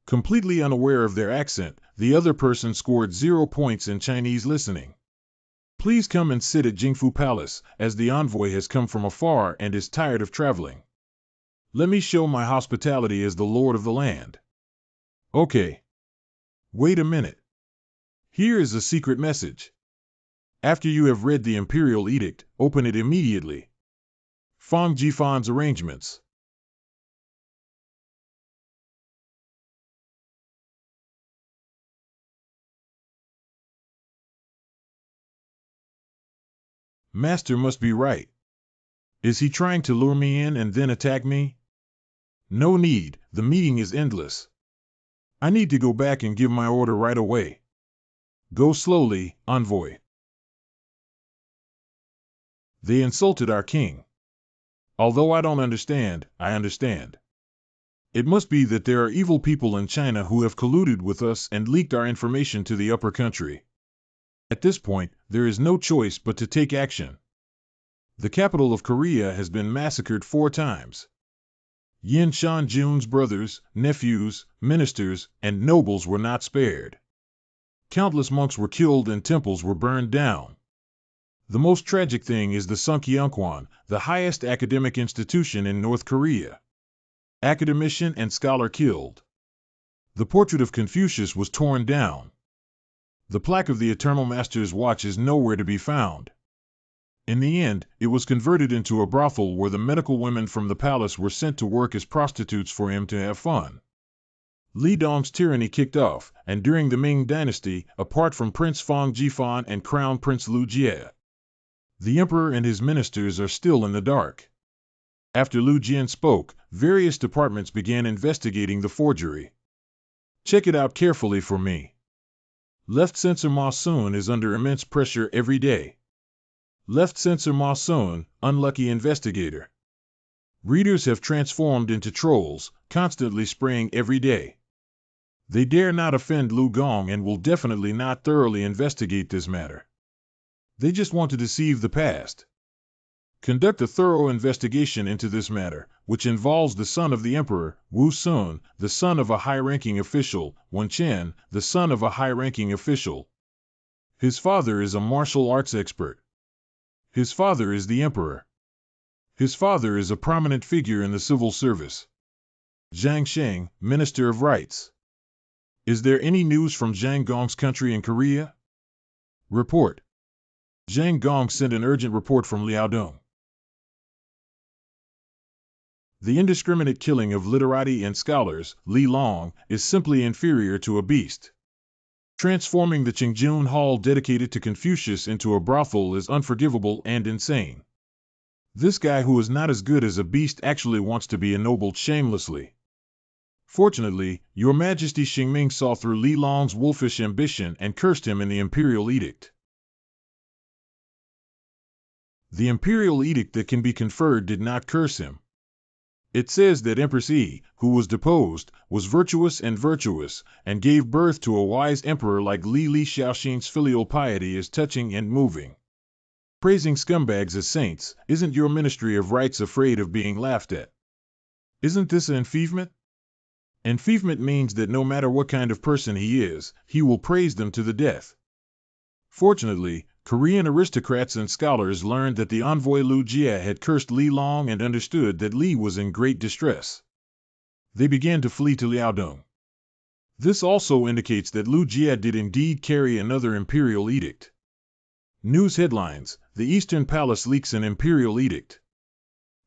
Completely unaware of their accent, the other person scored 0 points in Chinese listening. Please come and sit at Jingfu Palace, as the envoy has come from afar and is tired of traveling. Let me show my hospitality as the lord of the land. Okay. Wait a minute. Here is a secret message. After you have read the imperial edict, open it immediately. Fong Jifan's arrangements. Master must be right. Is he trying to lure me in and then attack me? No need, the meeting is endless. I need to go back and give my order right away. Go slowly, envoy. They insulted our king. Although I don't understand, I understand. It must be that there are evil people in China who have colluded with us and leaked our information to the upper country. At this point, there is no choice but to take action. The capital of Korea has been massacred 4 times. Yin Shanjun's brothers, nephews, ministers, and nobles were not spared. Countless monks were killed and temples were burned down. The most tragic thing is the Sunkyunkwan, the highest academic institution in North Korea. Academician and scholar killed. The portrait of Confucius was torn down. The plaque of the Eternal Master's watch is nowhere to be found. In the end, it was converted into a brothel where the medical women from the palace were sent to work as prostitutes for him to have fun. Li Dong's tyranny kicked off, and during the Ming Dynasty, apart from Prince Fong Jifan and Crown Prince Lu Jie, the emperor and his ministers are still in the dark. After Lu Jian spoke, various departments began investigating the forgery. Check it out carefully for me. Left Censor Ma Sun is under immense pressure every day. Left Censor Ma Sun, unlucky investigator. Readers have transformed into trolls, constantly spraying every day. They dare not offend Lu Gong and will definitely not thoroughly investigate this matter. They just want to deceive the past. Conduct a thorough investigation into this matter, which involves the son of the emperor, Wu Sun, the son of a high-ranking official, Wen Chen, the son of a high-ranking official. His father is a martial arts expert. His father is the emperor. His father is a prominent figure in the civil service. Zhang Sheng, Minister of Rights. Is there any news from Zhang Gong's country in Korea? Report. Zhang Gong sent an urgent report from Liaodong. The indiscriminate killing of literati and scholars, Li Long, is simply inferior to a beast. Transforming the Qingjun Hall dedicated to Confucius into a brothel is unforgivable and insane. This guy who is not as good as a beast actually wants to be ennobled shamelessly. Fortunately, Your Majesty Ming saw through Li Long's wolfish ambition and cursed him in the Imperial Edict. The Imperial Edict that can be conferred did not curse him. It says that Empress Yi, who was deposed, was virtuous and gave birth to a wise emperor like Li Xiaoxin's filial piety is touching and moving. Praising scumbags as saints, isn't your Ministry of Rights afraid of being laughed at? Isn't this an enfeivement? Enfeivement means that no matter what kind of person he is, he will praise them to the death. Fortunately, Korean aristocrats and scholars learned that the envoy Lu Jie had cursed Li Long and understood that Li was in great distress. They began to flee to Liaodong. This also indicates that Lu Jie did indeed carry another imperial edict. News headlines: The Eastern Palace leaks an imperial edict.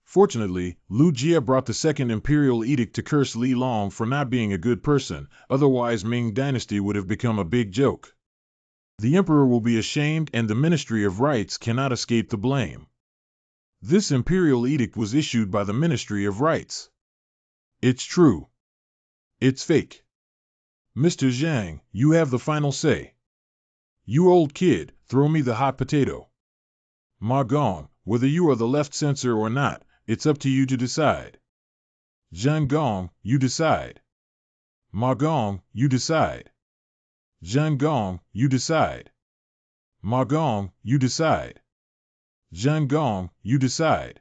Fortunately, Lu Jie brought the second imperial edict to curse Li Long for not being a good person, otherwise Ming Dynasty would have become a big joke. The emperor will be ashamed and the Ministry of Rights cannot escape the blame. This imperial edict was issued by the Ministry of Rights. It's true. It's fake. Mr. Zhang, you have the final say. You old kid, throw me the hot potato. Ma Gong, whether you are the left censor or not, it's up to you to decide. Zhang Gong, you decide. Ma Gong, you decide. Zhang Gong, you decide. Ma Gong, you decide. Zhang Gong, you decide.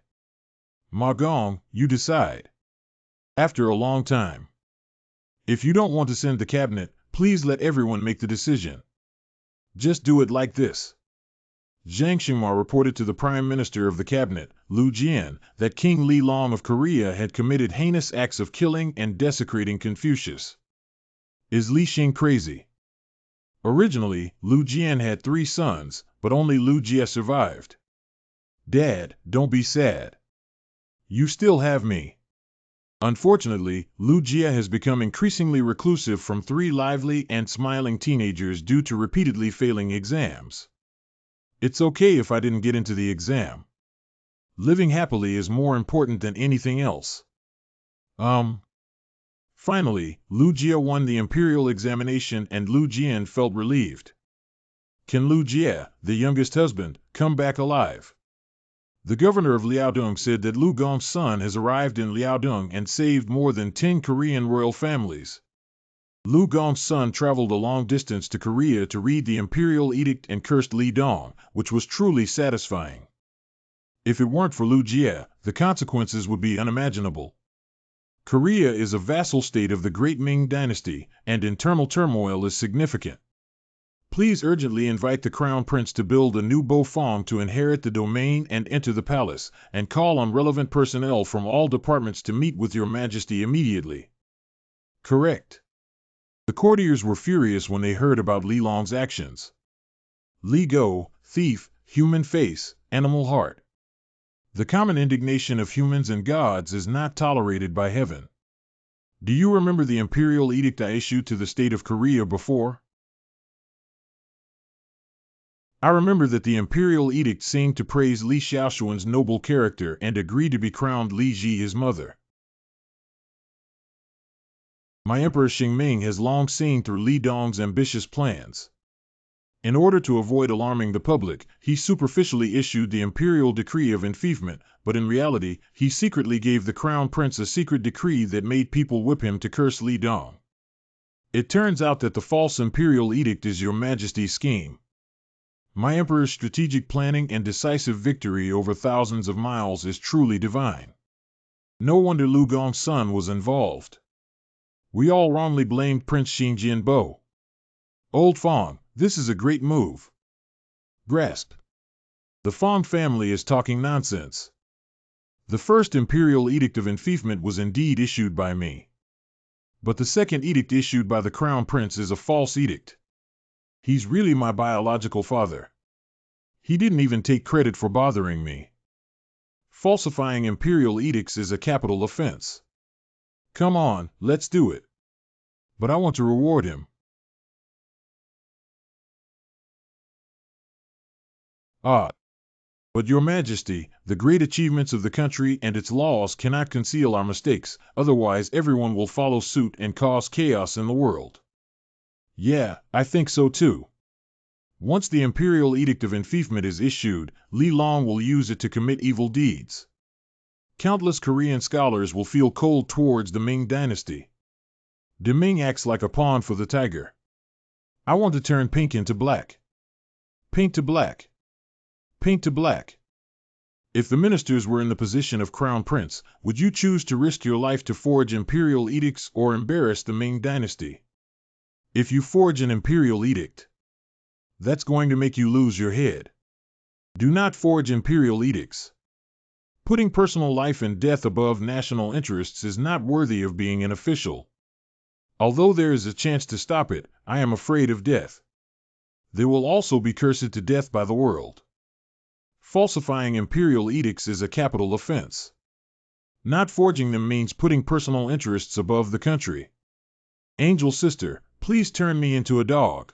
Ma Gong, you decide. After a long time. If you don't want to send the cabinet, please let everyone make the decision. Just do it like this. Zhang Xinhua reported to the Prime Minister of the Cabinet, Lu Jian, that King Li Long of Korea had committed heinous acts of killing and desecrating Confucius. Is Li Xing crazy? Originally, Lu Jian had 3 sons, but only Lu Jie survived. Dad, don't be sad. You still have me. Unfortunately, Lu Jie has become increasingly reclusive from 3 lively and smiling teenagers due to repeatedly failing exams. It's okay if I didn't get into the exam. Living happily is more important than anything else. Finally, Lu Jie won the imperial examination and Lu Jian felt relieved. Can Lu Jie, the youngest husband, come back alive? The governor of Liaodong said that Lu Gong's son has arrived in Liaodong and saved more than 10 Korean royal families. Lu Gong's son traveled a long distance to Korea to read the imperial edict and cursed Li Dong, which was truly satisfying. If it weren't for Lu Jie, the consequences would be unimaginable. Korea is a vassal state of the Great Ming Dynasty, and internal turmoil is significant. Please urgently invite the Crown Prince to build a new Bofong to inherit the domain and enter the palace, and call on relevant personnel from all departments to meet with Your Majesty immediately. Correct. The courtiers were furious when they heard about Li Long's actions. Li Go, thief, human face, animal heart. The common indignation of humans and gods is not tolerated by heaven. Do you remember the imperial edict I issued to the state of Korea before? I remember that the imperial edict seemed to praise Li Xiaoxuan's noble character and agree to be crowned Li Ji his mother. My Emperor Ming has long seen through Li Dong's ambitious plans. In order to avoid alarming the public, he superficially issued the imperial decree of enfeivement, but in reality, he secretly gave the crown prince a secret decree that made people whip him to curse Li Dong. It turns out that the false imperial edict is Your Majesty's scheme. My emperor's strategic planning and decisive victory over thousands of miles is truly divine. No wonder Lu Gong's son was involved. We all wrongly blamed Prince Xinjianbo. Old Fong, this is a great move. Grasp. The Fong family is talking nonsense. The first imperial edict of enfeoffment was indeed issued by me. But the second edict issued by the crown prince is a false edict. He's really my biological father. He didn't even take credit for bothering me. Falsifying imperial edicts is a capital offense. Come on, let's do it. But I want to reward him. Ah. But Your Majesty, the great achievements of the country and its laws cannot conceal our mistakes, otherwise everyone will follow suit and cause chaos in the world. Yeah, I think so too. Once the Imperial Edict of Enfeoffment is issued, Li Long will use it to commit evil deeds. Countless Korean scholars will feel cold towards the Ming Dynasty. The Ming acts like a pawn for the tiger. I want to turn pink into black. Pink to black. Pink to black. If the ministers were in the position of crown prince, would you choose to risk your life to forge imperial edicts or embarrass the Ming dynasty? If you forge an imperial edict, that's going to make you lose your head. Do not forge imperial edicts. Putting personal life and death above national interests is not worthy of being an official. Although there is a chance to stop it, I am afraid of death. They will also be cursed to death by the world. Falsifying imperial edicts is a capital offense. Not forging them means putting personal interests above the country. Angel sister, please turn me into a dog.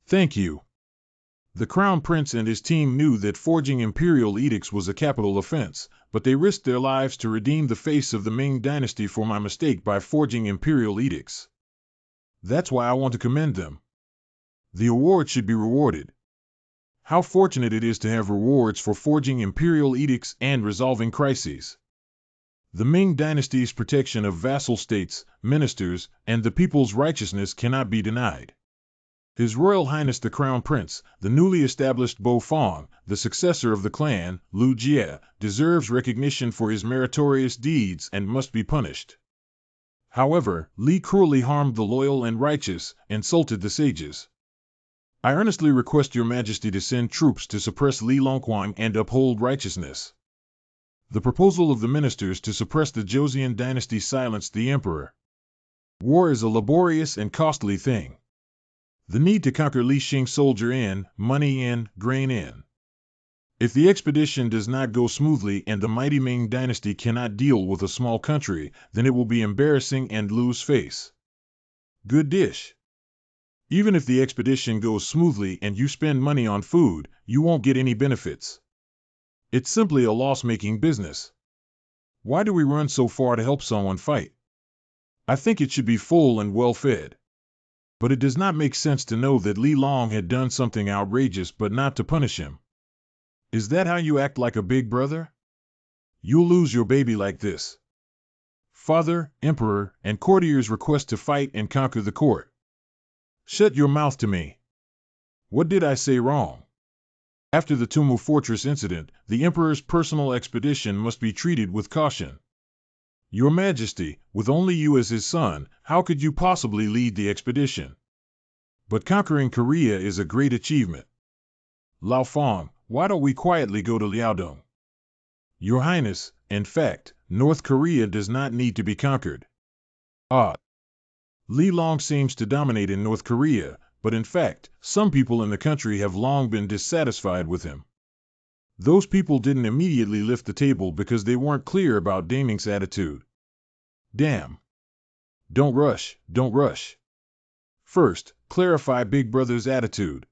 Thank you. The crown prince and his team knew that forging imperial edicts was a capital offense, but they risked their lives to redeem the face of the Ming dynasty for my mistake by forging imperial edicts. That's why I want to commend them. The award should be rewarded. How fortunate it is to have rewards for forging imperial edicts and resolving crises. The Ming dynasty's protection of vassal states, ministers, and the people's righteousness cannot be denied. His Royal Highness the Crown Prince, the newly established Bo Fong, the successor of the clan, Lu Jie, deserves recognition for his meritorious deeds and must be punished. However, Li cruelly harmed the loyal and righteous, insulted the sages. I earnestly request Your Majesty to send troops to suppress Li Longquang and uphold righteousness. The proposal of the ministers to suppress the Joseon dynasty silenced the emperor. War is a laborious and costly thing. The need to conquer Li Xing soldier in, money in, grain in. If the expedition does not go smoothly and the mighty Ming dynasty cannot deal with a small country, then it will be embarrassing and lose face. Good dish. Even if the expedition goes smoothly and you spend money on food, you won't get any benefits. It's simply a loss-making business. Why do we run so far to help someone fight? I think it should be full and well-fed. But it does not make sense to know that Li Long had done something outrageous but not to punish him. Is that how you act like a big brother? You'll lose your baby like this. Father, emperor, and courtiers request to fight and conquer the court. Shut your mouth to me. What did I say wrong? After the Tumu Fortress incident, the Emperor's personal expedition must be treated with caution. Your Majesty, with only you as his son, how could you possibly lead the expedition? But conquering Korea is a great achievement. Lao Fong, why don't we quietly go to Liaodong? Your Highness, in fact, North Korea does not need to be conquered. Li Long seems to dominate in North Korea, but in fact, some people in the country have long been dissatisfied with him. Those people didn't immediately lift the table because they weren't clear about Daming's attitude. Damn. Don't rush, don't rush. First, clarify Big Brother's attitude.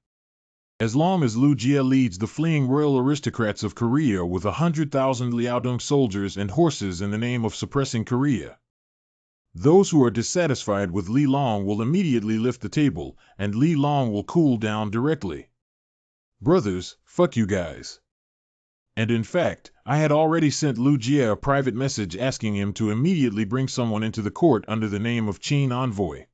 As long as Lu Jie leads the fleeing royal aristocrats of Korea with 100,000 Liaodong soldiers and horses in the name of suppressing Korea, those who are dissatisfied with Li Long will immediately lift the table, and Li Long will cool down directly. Brothers, fuck you guys. And in fact, I had already sent Lu Jie a private message asking him to immediately bring someone into the court under the name of Qin Envoy.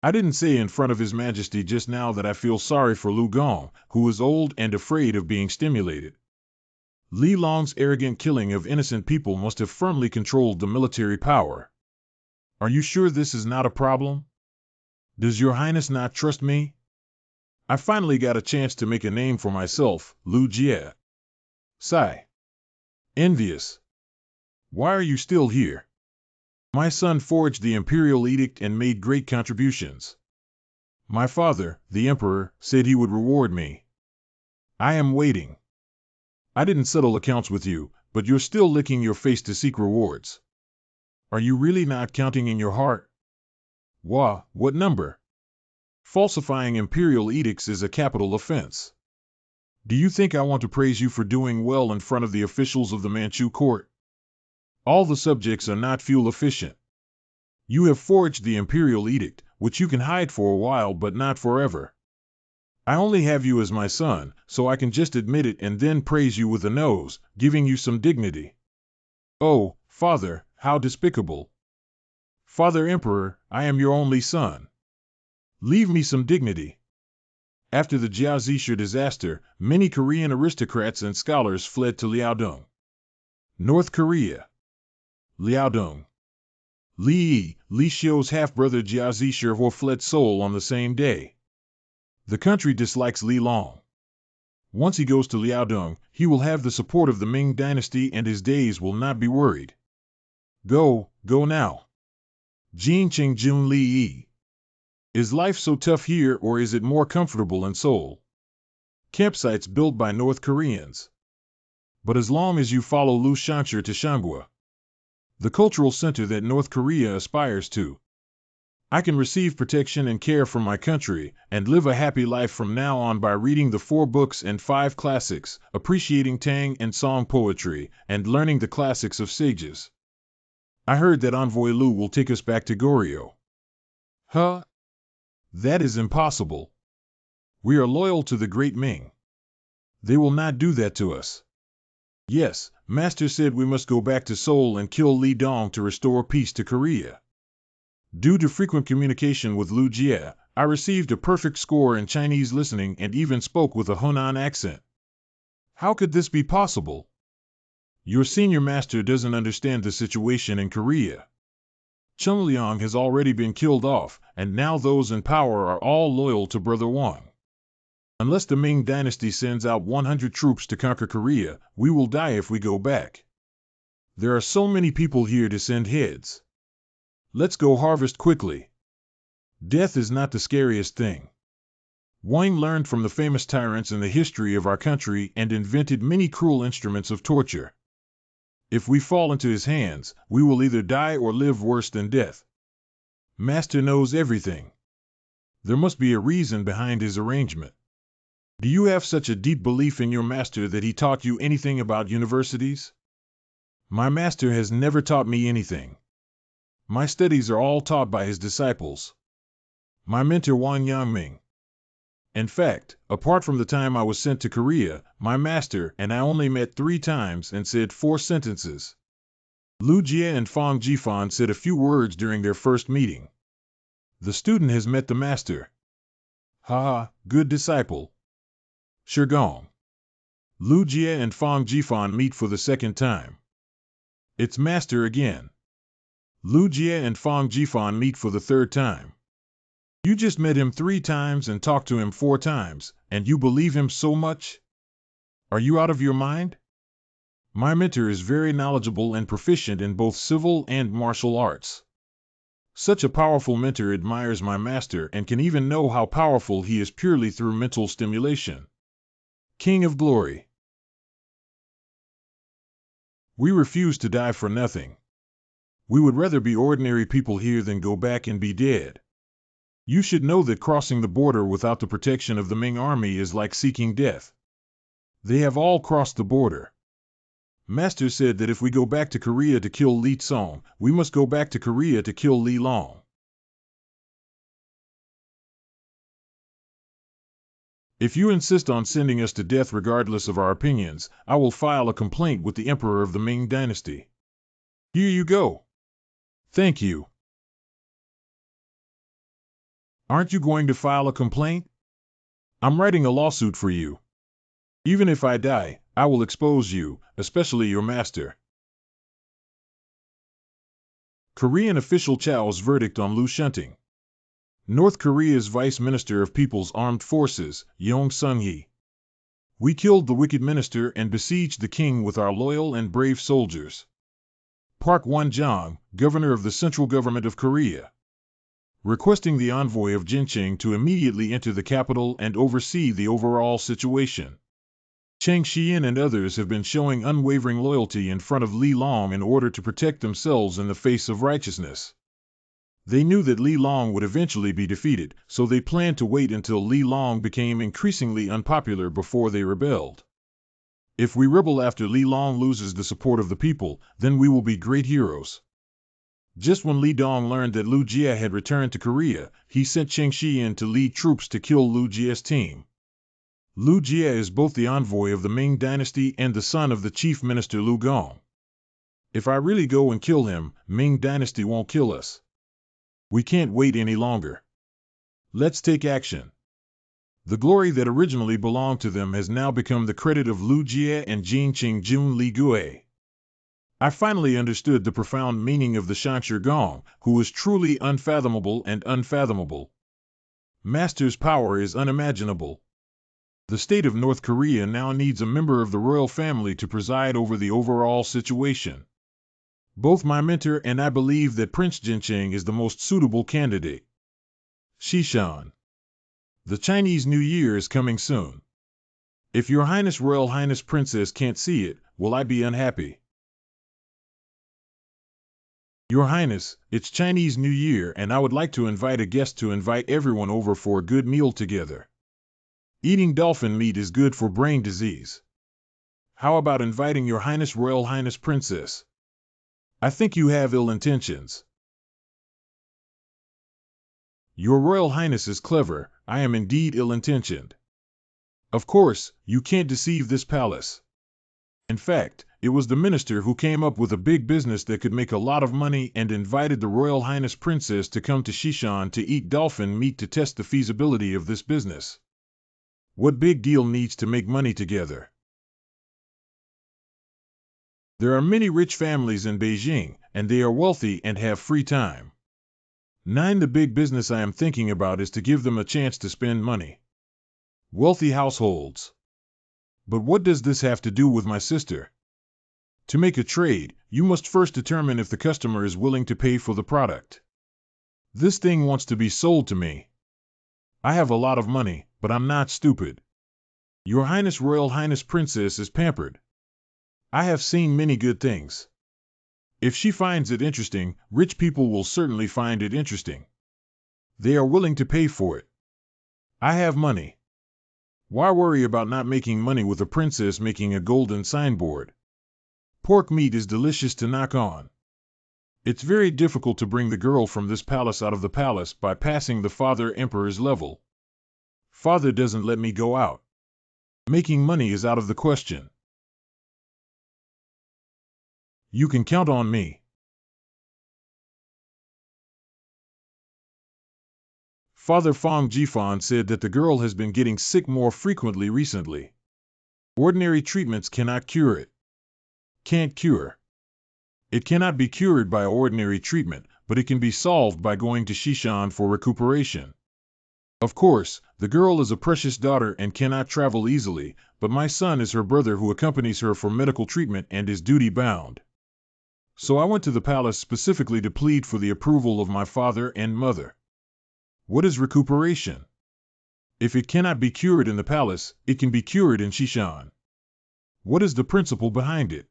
I didn't say in front of His Majesty just now that I feel sorry for Lu Gong, who is old and afraid of being stimulated. Li Long's arrogant killing of innocent people must have firmly controlled the military power. Are you sure this is not a problem? Does Your Highness not trust me? I finally got a chance to make a name for myself, Lu Jie. Sigh. Envious. Why are you still here? My son forged the Imperial edict and made great contributions. My father, the Emperor, said he would reward me. I am waiting. I didn't settle accounts with you, but you're still licking your face to seek rewards. Are you really not counting in your heart? What number? Falsifying Imperial edicts is a capital offense. Do you think I want to praise you for doing well in front of the officials of the Manchu court? All the subjects are not fuel efficient. You have forged the Imperial edict, which you can hide for a while but not forever. I only have you as my son, so I can just admit it and then praise you with a nose, giving you some dignity. Oh, Father, how despicable. Father Emperor, I am your only son. Leave me some dignity. After the Jiazixia disaster, many Korean aristocrats and scholars fled to Liaodong, North Korea. Liaodong. Li Xiu's half-brother Jiazixia fled Seoul on the same day. The country dislikes Li Long. Once he goes to Liaodong, he will have the support of the Ming Dynasty and his days will not be worried. Go now. Jin Qingjun Li. Is life so tough here or is it more comfortable in Seoul? Campsites built by North Koreans. But as long as you follow Lu Shancher to Shanghua, the cultural center that North Korea aspires to, I can receive protection and care from my country and live a happy life from now on by reading the 4 books and 5 classics, appreciating Tang and Song poetry, and learning the classics of sages. I heard that Envoy Lu will take us back to Goryeo. Huh? That is impossible. We are loyal to the great Ming. They will not do that to us. Yes, Master said we must go back to Seoul and kill Li Dong to restore peace to Korea. Due to frequent communication with Lu Jie, I received a perfect score in Chinese listening and even spoke with a Hunan accent. How could this be possible? Your senior master doesn't understand the situation in Korea. Cheng Liang has already been killed off, and now those in power are all loyal to Brother Wang. Unless the Ming Dynasty sends out 100 troops to conquer Korea, we will die if we go back. There are so many people here to send heads. Let's go harvest quickly. Death is not the scariest thing. Wang learned from the famous tyrants in the history of our country and invented many cruel instruments of torture. If we fall into his hands, we will either die or live worse than death. Master knows everything. There must be a reason behind his arrangement. Do you have such a deep belief in your master that he taught you anything about universities? My master has never taught me anything. My studies are all taught by his disciples. My mentor Wang Yangming. In fact, apart from the time I was sent to Korea, my master and I only met 3 times and said 4 sentences. Lu Jie and Fang Jifan said a few words during their first meeting. The student has met the master. Haha, good disciple. Shigong. Lu Jie and Fang Jifan meet for the second time. It's master again. Lu Jie and Fang Jifan meet for the 3rd time. You just met him 3 times and talked to him 4 times, and you believe him so much? Are you out of your mind? My mentor is very knowledgeable and proficient in both civil and martial arts. Such a powerful mentor admires my master and can even know how powerful he is purely through mental stimulation. King of Glory. We refuse to die for nothing. We would rather be ordinary people here than go back and be dead. You should know that crossing the border without the protection of the Ming army is like seeking death. They have all crossed the border. Master said that if we go back to Korea to kill Li Tsong, we must go back to Korea to kill Li Long. If you insist on sending us to death regardless of our opinions, I will file a complaint with the Emperor of the Ming Dynasty. Here you go. Thank you. Aren't you going to file a complaint? I'm writing a lawsuit for you. Even if I die, I will expose you, especially your master. Korean official Chow's verdict on Liu Shunting. North Korea's Vice Minister of People's Armed Forces, Yong Sung-hee. We killed the wicked minister and besieged the king with our loyal and brave soldiers. Park Won-jong, governor of the central government of Korea, requesting the envoy of Jincheng to immediately enter the capital and oversee the overall situation. Cheng Xian and others have been showing unwavering loyalty in front of Li Long in order to protect themselves in the face of righteousness. They knew that Li Long would eventually be defeated, so they planned to wait until Li Long became increasingly unpopular before they rebelled. If we rebel after Li Long loses the support of the people, then we will be great heroes. Just when Li Dong learned that Liu Jie had returned to Korea, he sent Cheng Xian to lead troops to kill Liu Jie's team. Liu Jie is both the envoy of the Ming Dynasty and the son of the chief minister Liu Gong. If I really go and kill him, Ming Dynasty won't kill us. We can't wait any longer. Let's take action. The glory that originally belonged to them has now become the credit of Liu Jie and Jin Qing-jun Li Gue. I finally understood the profound meaning of the Shanshi Gong, who is truly unfathomable and unfathomable. Master's power is unimaginable. The state of North Korea now needs a member of the royal family to preside over the overall situation. Both my mentor and I believe that Prince Jincheng is the most suitable candidate. Shishan. The Chinese New Year is coming soon. If Your Highness Royal Highness Princess can't see it, will I be unhappy? Your Highness, it's Chinese New Year and I would like to invite a guest to invite everyone over for a good meal together. Eating dolphin meat is good for brain disease. How about inviting Your Highness Royal Highness Princess? I think you have ill intentions. Your Royal Highness is clever, I am indeed ill-intentioned. Of course, you can't deceive this palace. In fact, it was the minister who came up with a big business that could make a lot of money and invited the Royal Highness Princess to come to Shishan to eat dolphin meat to test the feasibility of this business. What big deal needs to make money together? There are many rich families in Beijing, and they are wealthy and have free time. 9. The big business I am thinking about is to give them a chance to spend money. Wealthy households. But what does this have to do with my sister? To make a trade, you must first determine if the customer is willing to pay for the product. This thing wants to be sold to me. I have a lot of money, but I'm not stupid. Your Highness Royal Highness Princess is pampered. I have seen many good things. If she finds it interesting, rich people will certainly find it interesting. They are willing to pay for it. I have money. Why worry about not making money with a princess making a golden signboard? Pork meat is delicious to knock on. It's very difficult to bring the girl from this palace out of the palace by passing the Father Emperor's level. Father doesn't let me go out. Making money is out of the question. You can count on me. Father Fong Jifan said that the girl has been getting sick more frequently recently. Ordinary treatments cannot cure it. Can't cure. It cannot be cured by ordinary treatment, but it can be solved by going to Shishan for recuperation. Of course, the girl is a precious daughter and cannot travel easily, but my son is her brother who accompanies her for medical treatment and is duty-bound. So I went to the palace specifically to plead for the approval of my father and mother. What is recuperation? If it cannot be cured in the palace, it can be cured in Shishan. What is the principle behind it?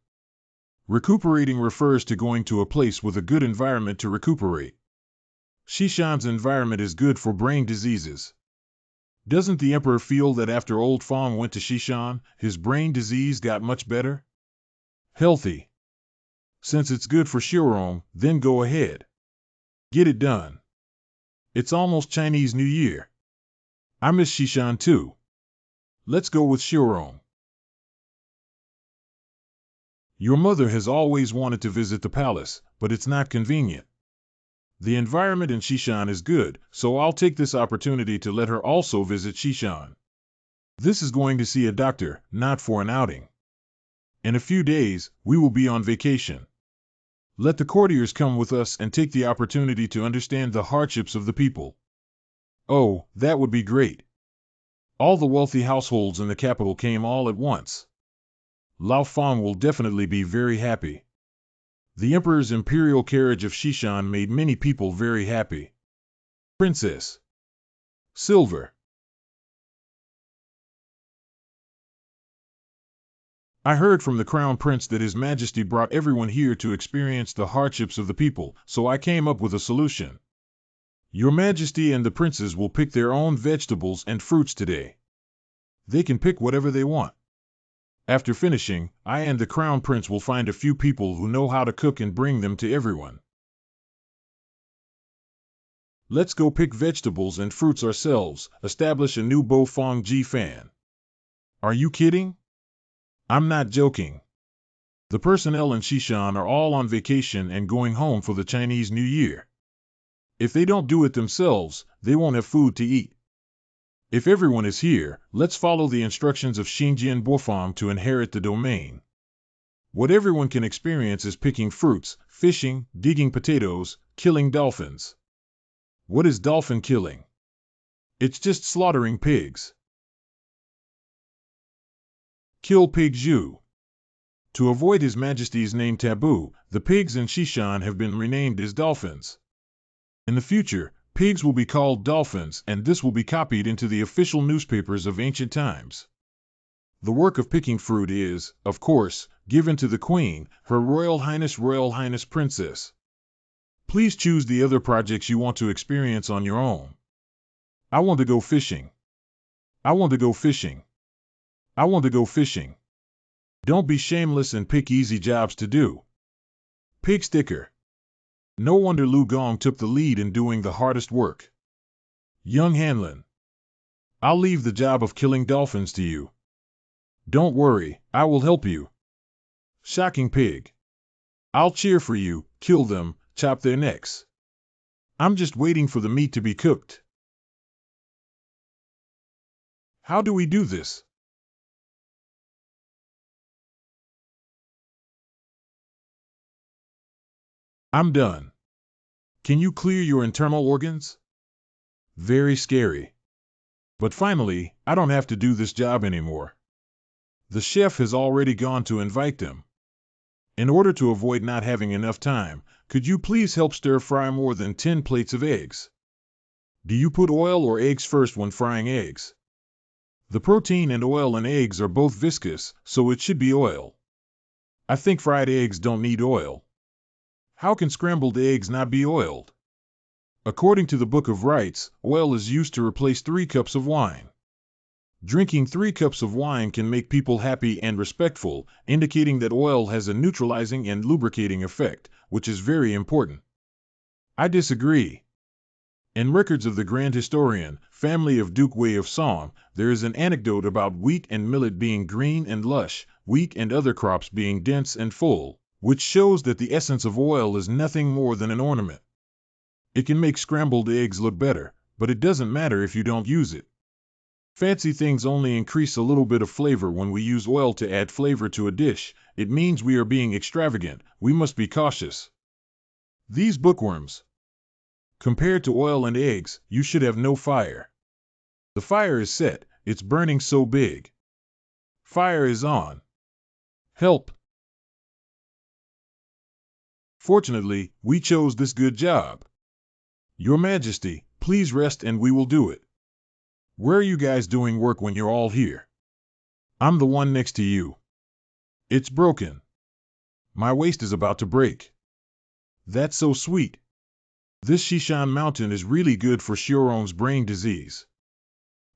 Recuperating refers to going to a place with a good environment to recuperate. Shishan's environment is good for brain diseases. Doesn't the emperor feel that after old Fong went to Shishan, his brain disease got much better? Healthy. Since it's good for Shirong, then go ahead. Get it done. It's almost Chinese New Year. I miss Shishan too. Let's go with Shirong. Your mother has always wanted to visit the palace, but it's not convenient. The environment in Shishan is good, so I'll take this opportunity to let her also visit Shishan. This is going to see a doctor, not for an outing. In a few days, we will be on vacation. Let the courtiers come with us and take the opportunity to understand the hardships of the people. Oh, that would be great. All the wealthy households in the capital came all at once. Lao Fang will definitely be very happy. The Emperor's Imperial carriage of Shishan made many people very happy. Princess. Silver. I heard from the Crown Prince that His Majesty brought everyone here to experience the hardships of the people, so I came up with a solution. Your Majesty and the princes will pick their own vegetables and fruits today. They can pick whatever they want. After finishing, I and the Crown Prince will find a few people who know how to cook and bring them to everyone. Let's go pick vegetables and fruits ourselves, establish a new Hongji fan. Are you kidding? I'm not joking. The personnel in Shishan are all on vacation and going home for the Chinese New Year. If they don't do it themselves, they won't have food to eat. If everyone is here, let's follow the instructions of Xinjian Bofang to inherit the domain. What everyone can experience is picking fruits, fishing, digging potatoes, killing dolphins. What is dolphin killing? It's just slaughtering pigs. Kill Pig Zhu. To avoid His Majesty's name taboo, the pigs in Shishan have been renamed as dolphins. In the future, pigs will be called dolphins, and this will be copied into the official newspapers of ancient times. The work of picking fruit is, of course, given to the Queen, Her Royal Highness Princess. Please choose the other projects you want to experience on your own. I want to go fishing. I want to go fishing. I want to go fishing. Don't be shameless and pick easy jobs to do. Pig sticker. No wonder Lu Gong took the lead in doing the hardest work. Young Hanlin. I'll leave the job of killing dolphins to you. Don't worry, I will help you. Shocking Pig. I'll cheer for you, kill them, chop their necks. I'm just waiting for the meat to be cooked. How do we do this? I'm done. Can you clear your internal organs? Very scary. But finally, I don't have to do this job anymore. The chef has already gone to invite them. In order to avoid not having enough time, could you please help stir fry more than 10 plates of eggs? Do you put oil or eggs first when frying eggs? The protein in oil and eggs are both viscous, so it should be oil. I think fried eggs don't need oil. How can scrambled eggs not be oiled? According to the Book of Rites, oil is used to replace 3 cups of wine. Drinking 3 cups of wine can make people happy and respectful, indicating that oil has a neutralizing and lubricating effect, which is very important. I disagree. In records of the Grand Historian, family of Duke Wei of Song, there is an anecdote about wheat and millet being green and lush, wheat and other crops being dense and full, which shows that the essence of oil is nothing more than an ornament. It can make scrambled eggs look better, but it doesn't matter if you don't use it. Fancy things only increase a little bit of flavor when we use oil to add flavor to a dish. It means we are being extravagant. We must be cautious. These bookworms. Compared to oil and eggs, you should have no fire. The fire is set. It's burning so big. Fire is on. Help. Fortunately, we chose this good job. Your Majesty, please rest and we will do it. Where are you guys doing work when you're all here? I'm the one next to you. It's broken. My waist is about to break. That's so sweet. This Shishan mountain is really good for Xiorong's brain disease.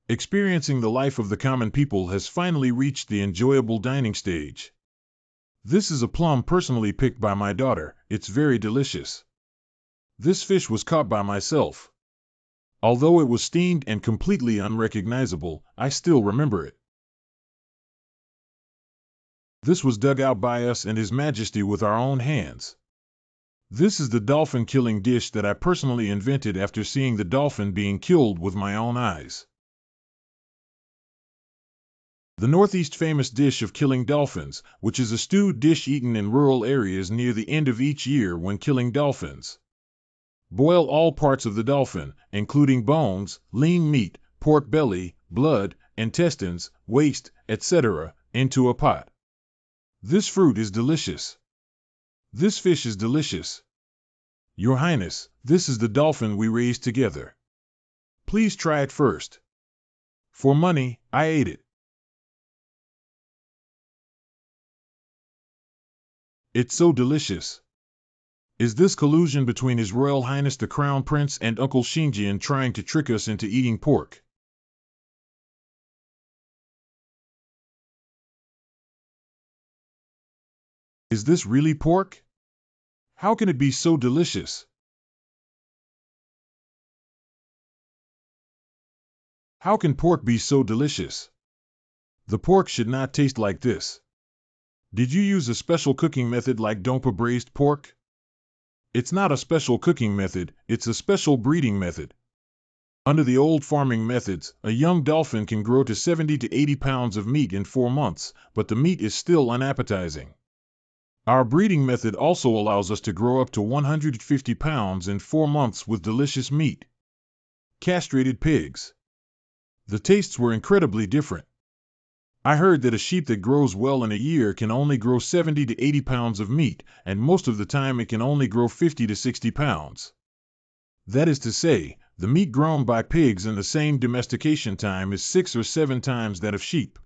Experiencing the life of the common people has finally reached the enjoyable dining stage. This is a plum personally picked by my daughter. It's very delicious. This fish was caught by myself. Although it was steamed and completely unrecognizable, I still remember it. This was dug out by us and His Majesty with our own hands. This is the dolphin killing dish that I personally invented after seeing the dolphin being killed with my own eyes. The Northeast famous dish of killing dolphins, which is a stewed dish eaten in rural areas near the end of each year when killing dolphins. Boil all parts of the dolphin, including bones, lean meat, pork belly, blood, intestines, waste, etc., into a pot. This fruit is delicious. This fish is delicious. Your Highness, this is the dolphin we raised together. Please try it first. For money, I ate it. It's so delicious. Is this collusion between His Royal Highness the Crown Prince and Uncle Shinjian trying to trick us into eating pork? Is this really pork? How can it be so delicious? How can pork be so delicious? The pork should not taste like this. Did you use a special cooking method like Dompa braised pork? It's not a special cooking method, it's a special breeding method. Under the old farming methods, a young dolphin can grow to 70 to 80 pounds of meat in 4 months, but the meat is still unappetizing. Our breeding method also allows us to grow up to 150 pounds in 4 months with delicious meat. Castrated pigs. The tastes were incredibly different. I heard that a sheep that grows well in a year can only grow 70 to 80 pounds of meat, and most of the time it can only grow 50 to 60 pounds. That is to say, the meat grown by pigs in the same domestication time is 6 or 7 times that of sheep.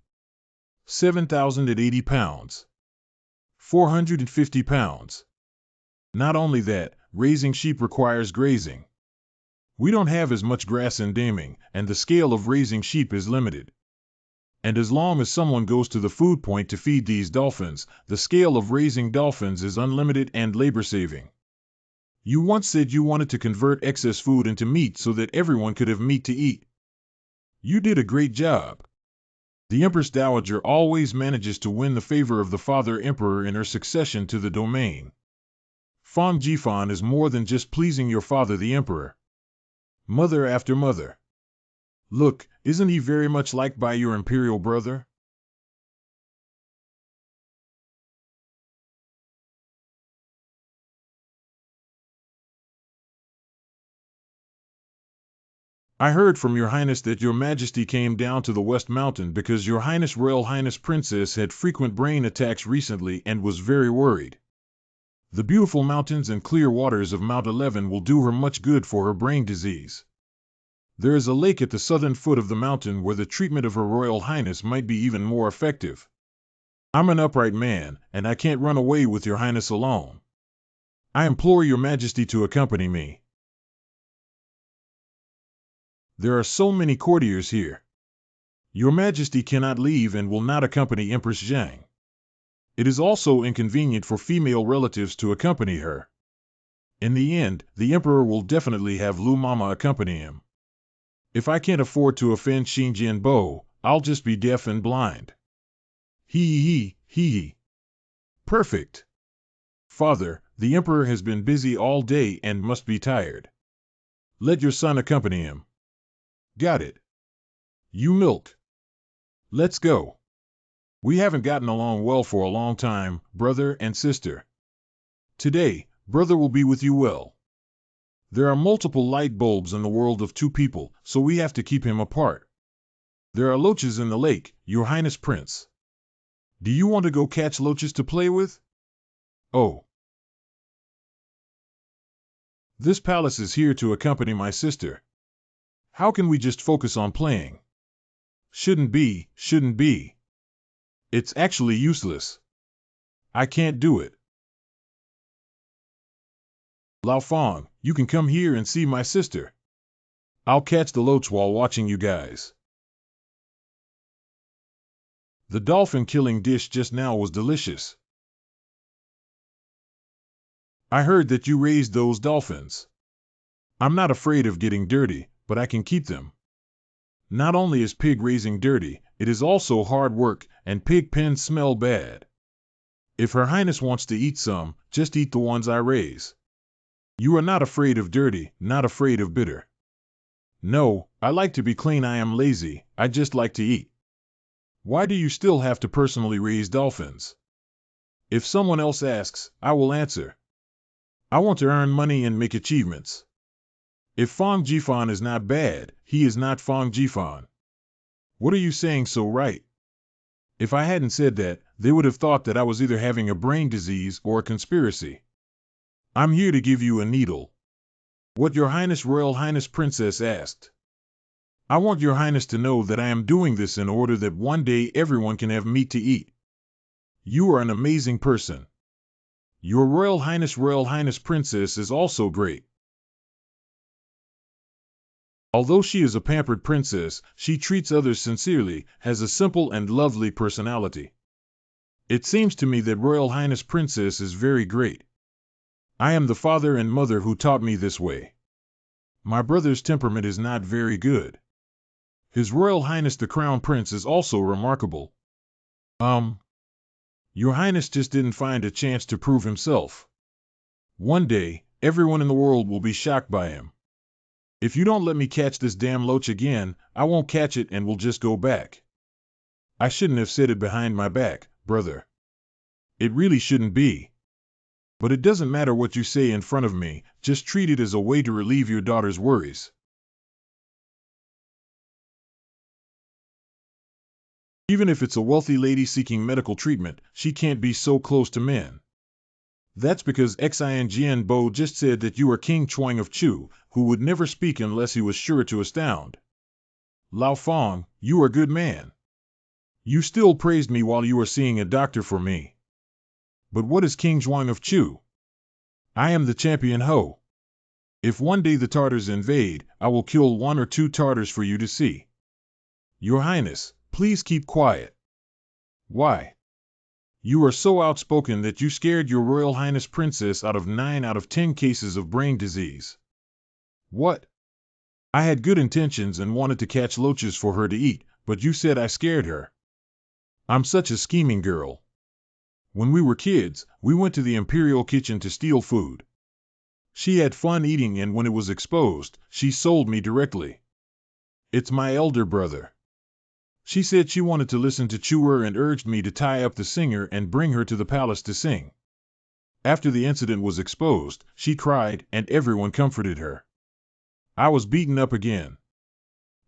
7,000 at 80 pounds. 450 pounds. Not only that, raising sheep requires grazing. We don't have as much grass in Daming, and the scale of raising sheep is limited. And as long as someone goes to the food point to feed these dolphins, the scale of raising dolphins is unlimited and labor-saving. You once said you wanted to convert excess food into meat so that everyone could have meat to eat. You did a great job. The Empress Dowager always manages to win the favor of the father emperor in her succession to the domain. Fan Jifan is more than just pleasing your father the emperor. Mother after mother. Look, isn't he very much liked by your imperial brother? I heard from your highness that your majesty came down to the West Mountain because your highness Royal Highness Princess had frequent brain attacks recently and was very worried. The beautiful mountains and clear waters of Mount 11 will do her much good for her brain disease. There is a lake at the southern foot of the mountain where the treatment of her Royal Highness might be even more effective. I'm an upright man, and I can't run away with your highness alone. I implore your majesty to accompany me. There are so many courtiers here. Your majesty cannot leave and will not accompany Empress Zhang. It is also inconvenient for female relatives to accompany her. In the end, the emperor will definitely have Lu Mama accompany him. If I can't afford to offend Xinjian Bo, I'll just be deaf and blind. Hee. Perfect. Father, the emperor has been busy all day and must be tired. Let your son accompany him. Got it. You milk. Let's go. We haven't gotten along well for a long time, brother and sister. Today, brother will be with you well. There are multiple light bulbs in the world of 2 people, so we have to keep him apart. There are loaches in the lake, your highness prince. Do you want to go catch loaches to play with? Oh. This palace is here to accompany my sister. How can we just focus on playing? Shouldn't be. It's actually useless. I can't do it. Lao Fong, you can come here and see my sister. I'll catch the loach while watching you guys. The dolphin killing dish just now was delicious. I heard that you raised those dolphins. I'm not afraid of getting dirty, but I can keep them. Not only is pig raising dirty, it is also hard work, and pig pens smell bad. If Her Highness wants to eat some, just eat the ones I raise. You are not afraid of dirty, not afraid of bitter. No, I like to be clean. I am lazy, I just like to eat. Why do you still have to personally raise dolphins? If someone else asks, I will answer. I want to earn money and make achievements. If Fong Jifan is not bad, he is not Fong Jifan. What are you saying so right? If I hadn't said that, they would have thought that I was either having a brain disease or a conspiracy. I'm here to give you a needle. What Your Highness Royal Highness Princess asked. I want Your Highness to know that I am doing this in order that one day everyone can have meat to eat. You are an amazing person. Your Royal Highness Princess is also great. Although she is a pampered princess, she treats others sincerely, has a simple and lovely personality. It seems to me that Royal Highness Princess is very great. I am the father and mother who taught me this way. My brother's temperament is not very good. His Royal Highness the Crown Prince is also remarkable. Your Highness just didn't find a chance to prove himself. One day, everyone in the world will be shocked by him. If you don't let me catch this damn loach again, I won't catch it and will just go back. I shouldn't have said it behind my back, brother. It really shouldn't be. But it doesn't matter what you say in front of me, just treat it as a way to relieve your daughter's worries. Even if it's a wealthy lady seeking medical treatment, she can't be so close to men. That's because Xin Bo just said that you are King Chuang of Chu, who would never speak unless he was sure to astound. Lao Fong, you are a good man. You still praised me while you were seeing a doctor for me. But what is King Chuang of Chu? I am the champion Ho. If one day the Tartars invade, I will kill 1 or 2 Tartars for you to see. Your Highness, please keep quiet. Why? You are so outspoken that you scared your Royal Highness Princess out of 9 out of 10 cases of brain disease. What? I had good intentions and wanted to catch loaches for her to eat, but you said I scared her. I'm such a scheming girl. When we were kids, we went to the Imperial kitchen to steal food. She had fun eating, and when it was exposed, she sold me directly. It's my elder brother. She said she wanted to listen to Chuer and urged me to tie up the singer and bring her to the palace to sing. After the incident was exposed, she cried, and everyone comforted her. I was beaten up again.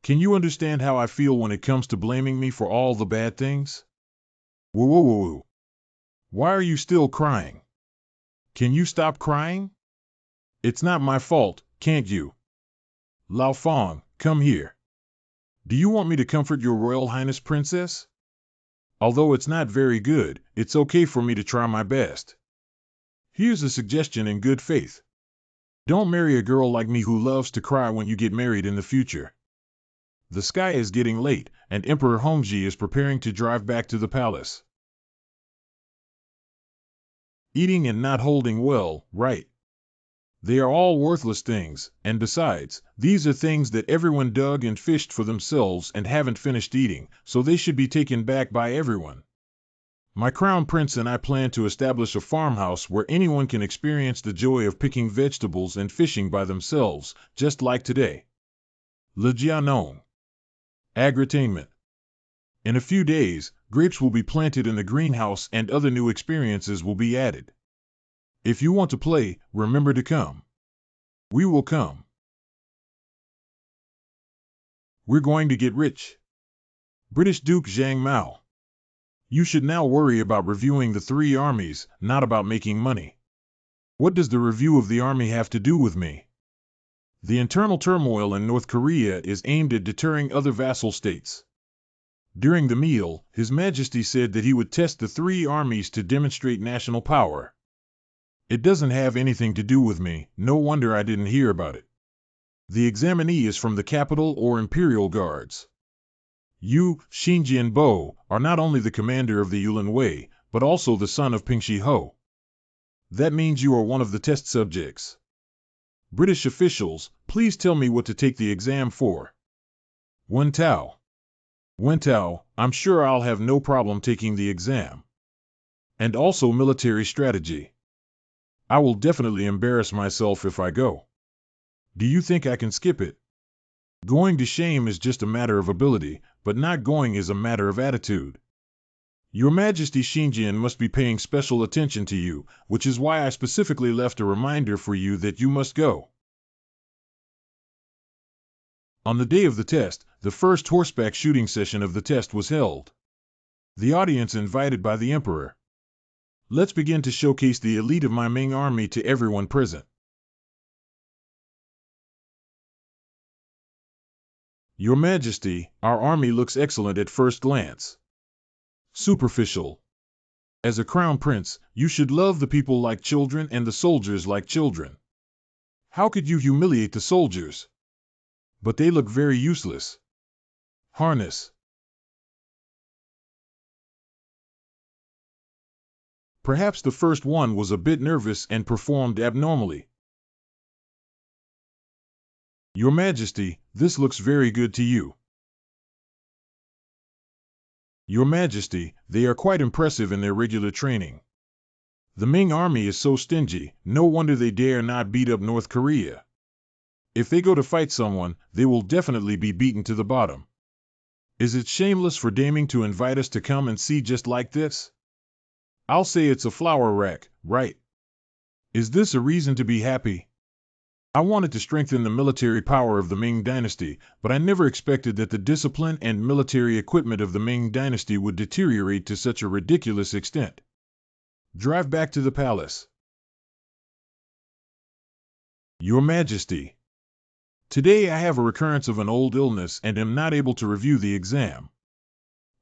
Can you understand how I feel when it comes to blaming me for all the bad things? Whoa, whoa, whoa, whoa. Why are you still crying? Can you stop crying? It's not my fault, can't you? Lao Fong, come here. Do you want me to comfort your Royal Highness Princess? Although it's not very good, it's okay for me to try my best. Here's a suggestion in good faith. Don't marry a girl like me who loves to cry when you get married in the future. The sky is getting late, and Emperor Hongji is preparing to drive back to the palace. Eating and not holding well, right? They are all worthless things, and besides, these are things that everyone dug and fished for themselves and haven't finished eating, so they should be taken back by everyone. My Crown Prince and I plan to establish a farmhouse where anyone can experience the joy of picking vegetables and fishing by themselves, just like today. Le Jianong. Agritainment. In a few days, grapes will be planted in the greenhouse and other new experiences will be added. If you want to play, remember to come. We will come. We're going to get rich. British Duke Zhang Mao. You should now worry about reviewing the 3 armies, not about making money. What does the review of the army have to do with me? The internal turmoil in North Korea is aimed at deterring other vassal states. During the meal, His Majesty said that he would test the 3 armies to demonstrate national power. It doesn't have anything to do with me, no wonder I didn't hear about it. The examinee is from the capital or Imperial Guards. You, Xinjian Bo, are not only the commander of the Yulin Wei, but also the son of Pingxi Ho. That means you are one of the test subjects. British officials, please tell me what to take the exam for. Wen Tao. Wen Tao, I'm sure I'll have no problem taking the exam. And also military strategy. I will definitely embarrass myself if I go. Do you think I can skip it? Going to shame is just a matter of ability, but not going is a matter of attitude. Your Majesty Xinjian must be paying special attention to you, which is why I specifically left a reminder for you that you must go. On the day of the test, the first horseback shooting session of the test was held. The audience invited by the Emperor. Let's begin to showcase the elite of my Ming army to everyone present. Your Majesty, our army looks excellent at first glance. Superficial. As a crown prince, you should love the people like children and the soldiers like children. How could you humiliate the soldiers? But they look very useless. Harness. Perhaps the first one was a bit nervous and performed abnormally. Your Majesty, this looks very good to you. Your Majesty, they are quite impressive in their regular training. The Ming army is so stingy, no wonder they dare not beat up North Korea. If they go to fight someone, they will definitely be beaten to the bottom. Is it shameless for Daming to invite us to come and see just like this? I'll say it's a flower rack, right? Is this a reason to be happy? I wanted to strengthen the military power of the Ming Dynasty, but I never expected that the discipline and military equipment of the Ming Dynasty would deteriorate to such a ridiculous extent. Drive back to the palace. Your Majesty. Today I have a recurrence of an old illness and am not able to review the exam.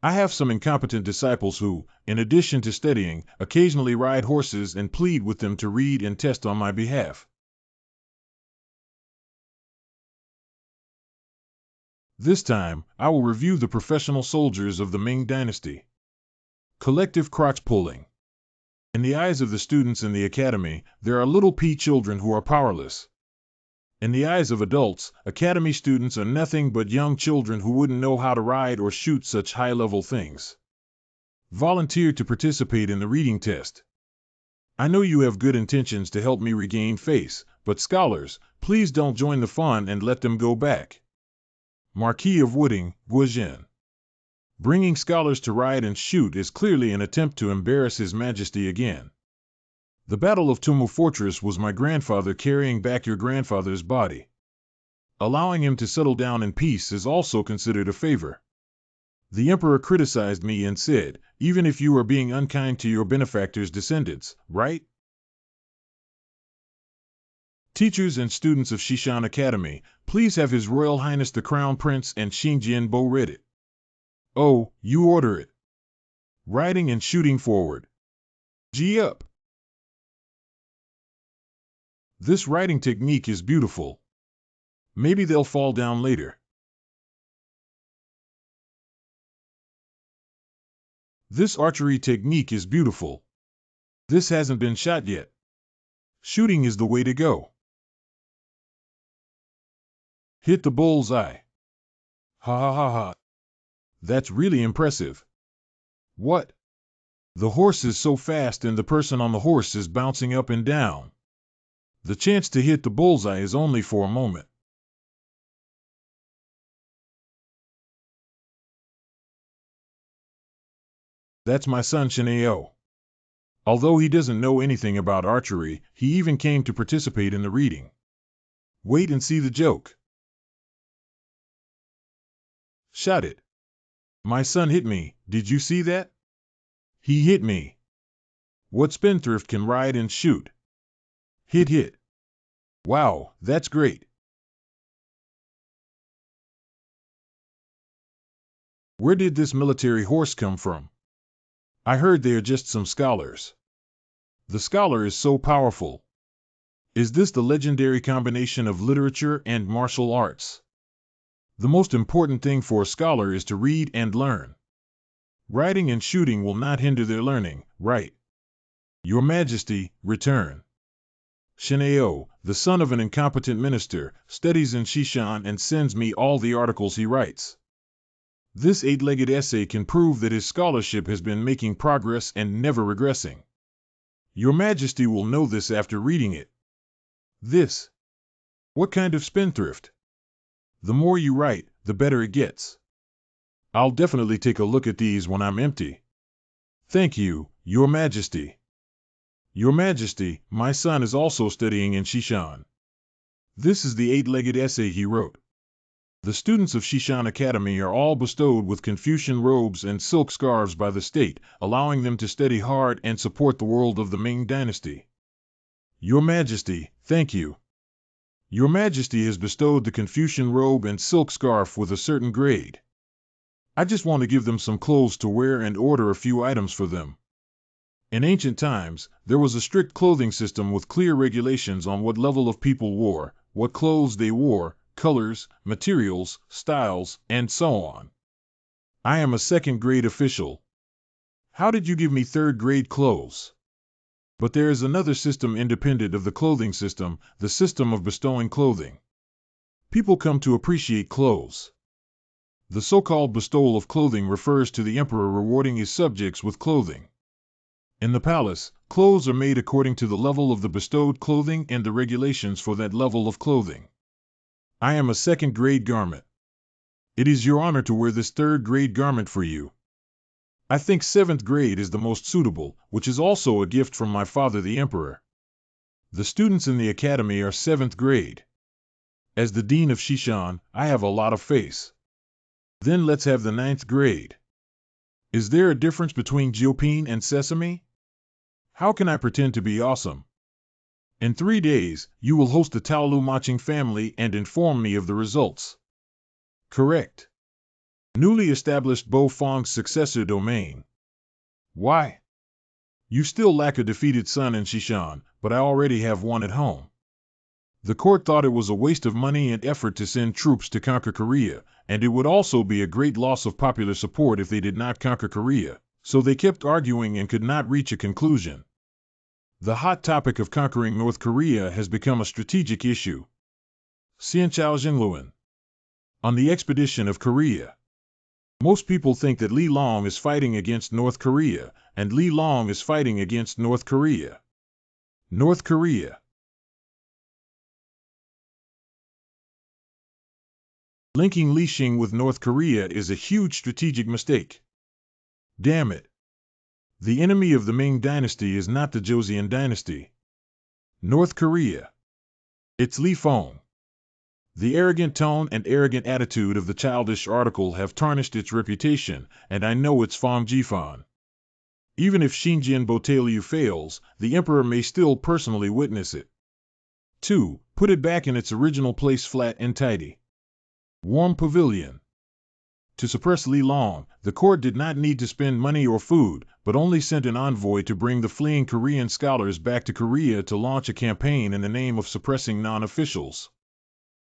I have some incompetent disciples who, in addition to studying, occasionally ride horses and plead with them to read and test on my behalf. This time, I will review the professional soldiers of the Ming Dynasty. Collective crotch pulling. In the eyes of the students in the academy, there are little pea children who are powerless. In the eyes of adults, academy students are nothing but young children who wouldn't know how to ride or shoot such high-level things. Volunteer to participate in the reading test. I know you have good intentions to help me regain face, but scholars, please don't join the fun and let them go back. Marquis of Hoarding, Guizhen. Bringing scholars to ride and shoot is clearly an attempt to embarrass His Majesty again. The Battle of Tumu Fortress was my grandfather carrying back your grandfather's body. Allowing him to settle down in peace is also considered a favor. The Emperor criticized me and said, even if you are being unkind to your benefactor's descendants, right? Teachers and students of Xishan Academy, please have His Royal Highness the Crown Prince and Xinjian Bo read it. Oh, you order it. Riding and shooting forward. G up. This riding technique is beautiful. Maybe they'll fall down later. This archery technique is beautiful. This hasn't been shot yet. Shooting is the way to go. Hit the bullseye. Ha ha ha ha. That's really impressive. What? The horse is so fast and the person on the horse is bouncing up and down. The chance to hit the bullseye is only for a moment. That's my son Shineo. Although he doesn't know anything about archery, he even came to participate in the reading. Wait and see the joke. Shot it. My son hit me, did you see that? He hit me. What spendthrift can ride and shoot? Hit hit. Wow, that's great. Where did this military horse come from? I heard they are just some scholars. The scholar is so powerful. Is this the legendary combination of literature and martial arts? The most important thing for a scholar is to read and learn. Riding and shooting will not hinder their learning, right? Your Majesty, return. Shineo, the son of an incompetent minister, studies in Xishan and sends me all the articles he writes. This 8-legged essay can prove that his scholarship has been making progress and never regressing. Your Majesty will know this after reading it. This. What kind of spendthrift? The more you write, the better it gets. I'll definitely take a look at these when I'm empty. Thank you, Your Majesty. Your Majesty, my son is also studying in Shishan. This is the 8-legged essay he wrote. The students of Shishan Academy are all bestowed with Confucian robes and silk scarves by the state, allowing them to study hard and support the world of the Ming Dynasty. Your Majesty, thank you. Your Majesty has bestowed the Confucian robe and silk scarf with a certain grade. I just want to give them some clothes to wear and order a few items for them. In ancient times, there was a strict clothing system with clear regulations on what level of people wore, what clothes they wore, colors, materials, styles, and so on. I am a second-grade official. How did you give me third-grade clothes? But there is another system independent of the clothing system, the system of bestowing clothing. People come to appreciate clothes. The so-called bestowal of clothing refers to the emperor rewarding his subjects with clothing. In the palace, clothes are made according to the level of the bestowed clothing and the regulations for that level of clothing. I am a second-grade garment. It is your honor to wear this third-grade garment for you. I think 7th grade is the most suitable, which is also a gift from my father the emperor. The students in the academy are 7th grade. As the dean of Shishan, I have a lot of face. Then let's have the 9th grade. Is there a difference between Jiopine and Sesame? How can I pretend to be awesome? In 3 days, you will host the Taolu Maching family and inform me of the results. Correct. Newly established Bo Fong's successor domain. Why? You still lack a defeated son in Shishan, but I already have one at home. The court thought it was a waste of money and effort to send troops to conquer Korea, and it would also be a great loss of popular support if they did not conquer Korea, so they kept arguing and could not reach a conclusion. The hot topic of conquering North Korea has become a strategic issue. Xianchao Jinluan. On the expedition of Korea. Most people think that Li Long is fighting against North Korea, and Li Long is fighting against North Korea. North Korea. Linking Li Xing with North Korea is a huge strategic mistake. Damn it. The enemy of the Ming Dynasty is not the Joseon Dynasty. North Korea. It's Li Feng. The arrogant tone and arrogant attitude of the childish article have tarnished its reputation, and I know it's Fang Jifan. Even if Xinjian Botelliu fails, the emperor may still personally witness it. 2. Put it back in its original place flat and tidy. Warm pavilion. To suppress Li Long, the court did not need to spend money or food, but only sent an envoy to bring the fleeing Korean scholars back to Korea to launch a campaign in the name of suppressing non-officials.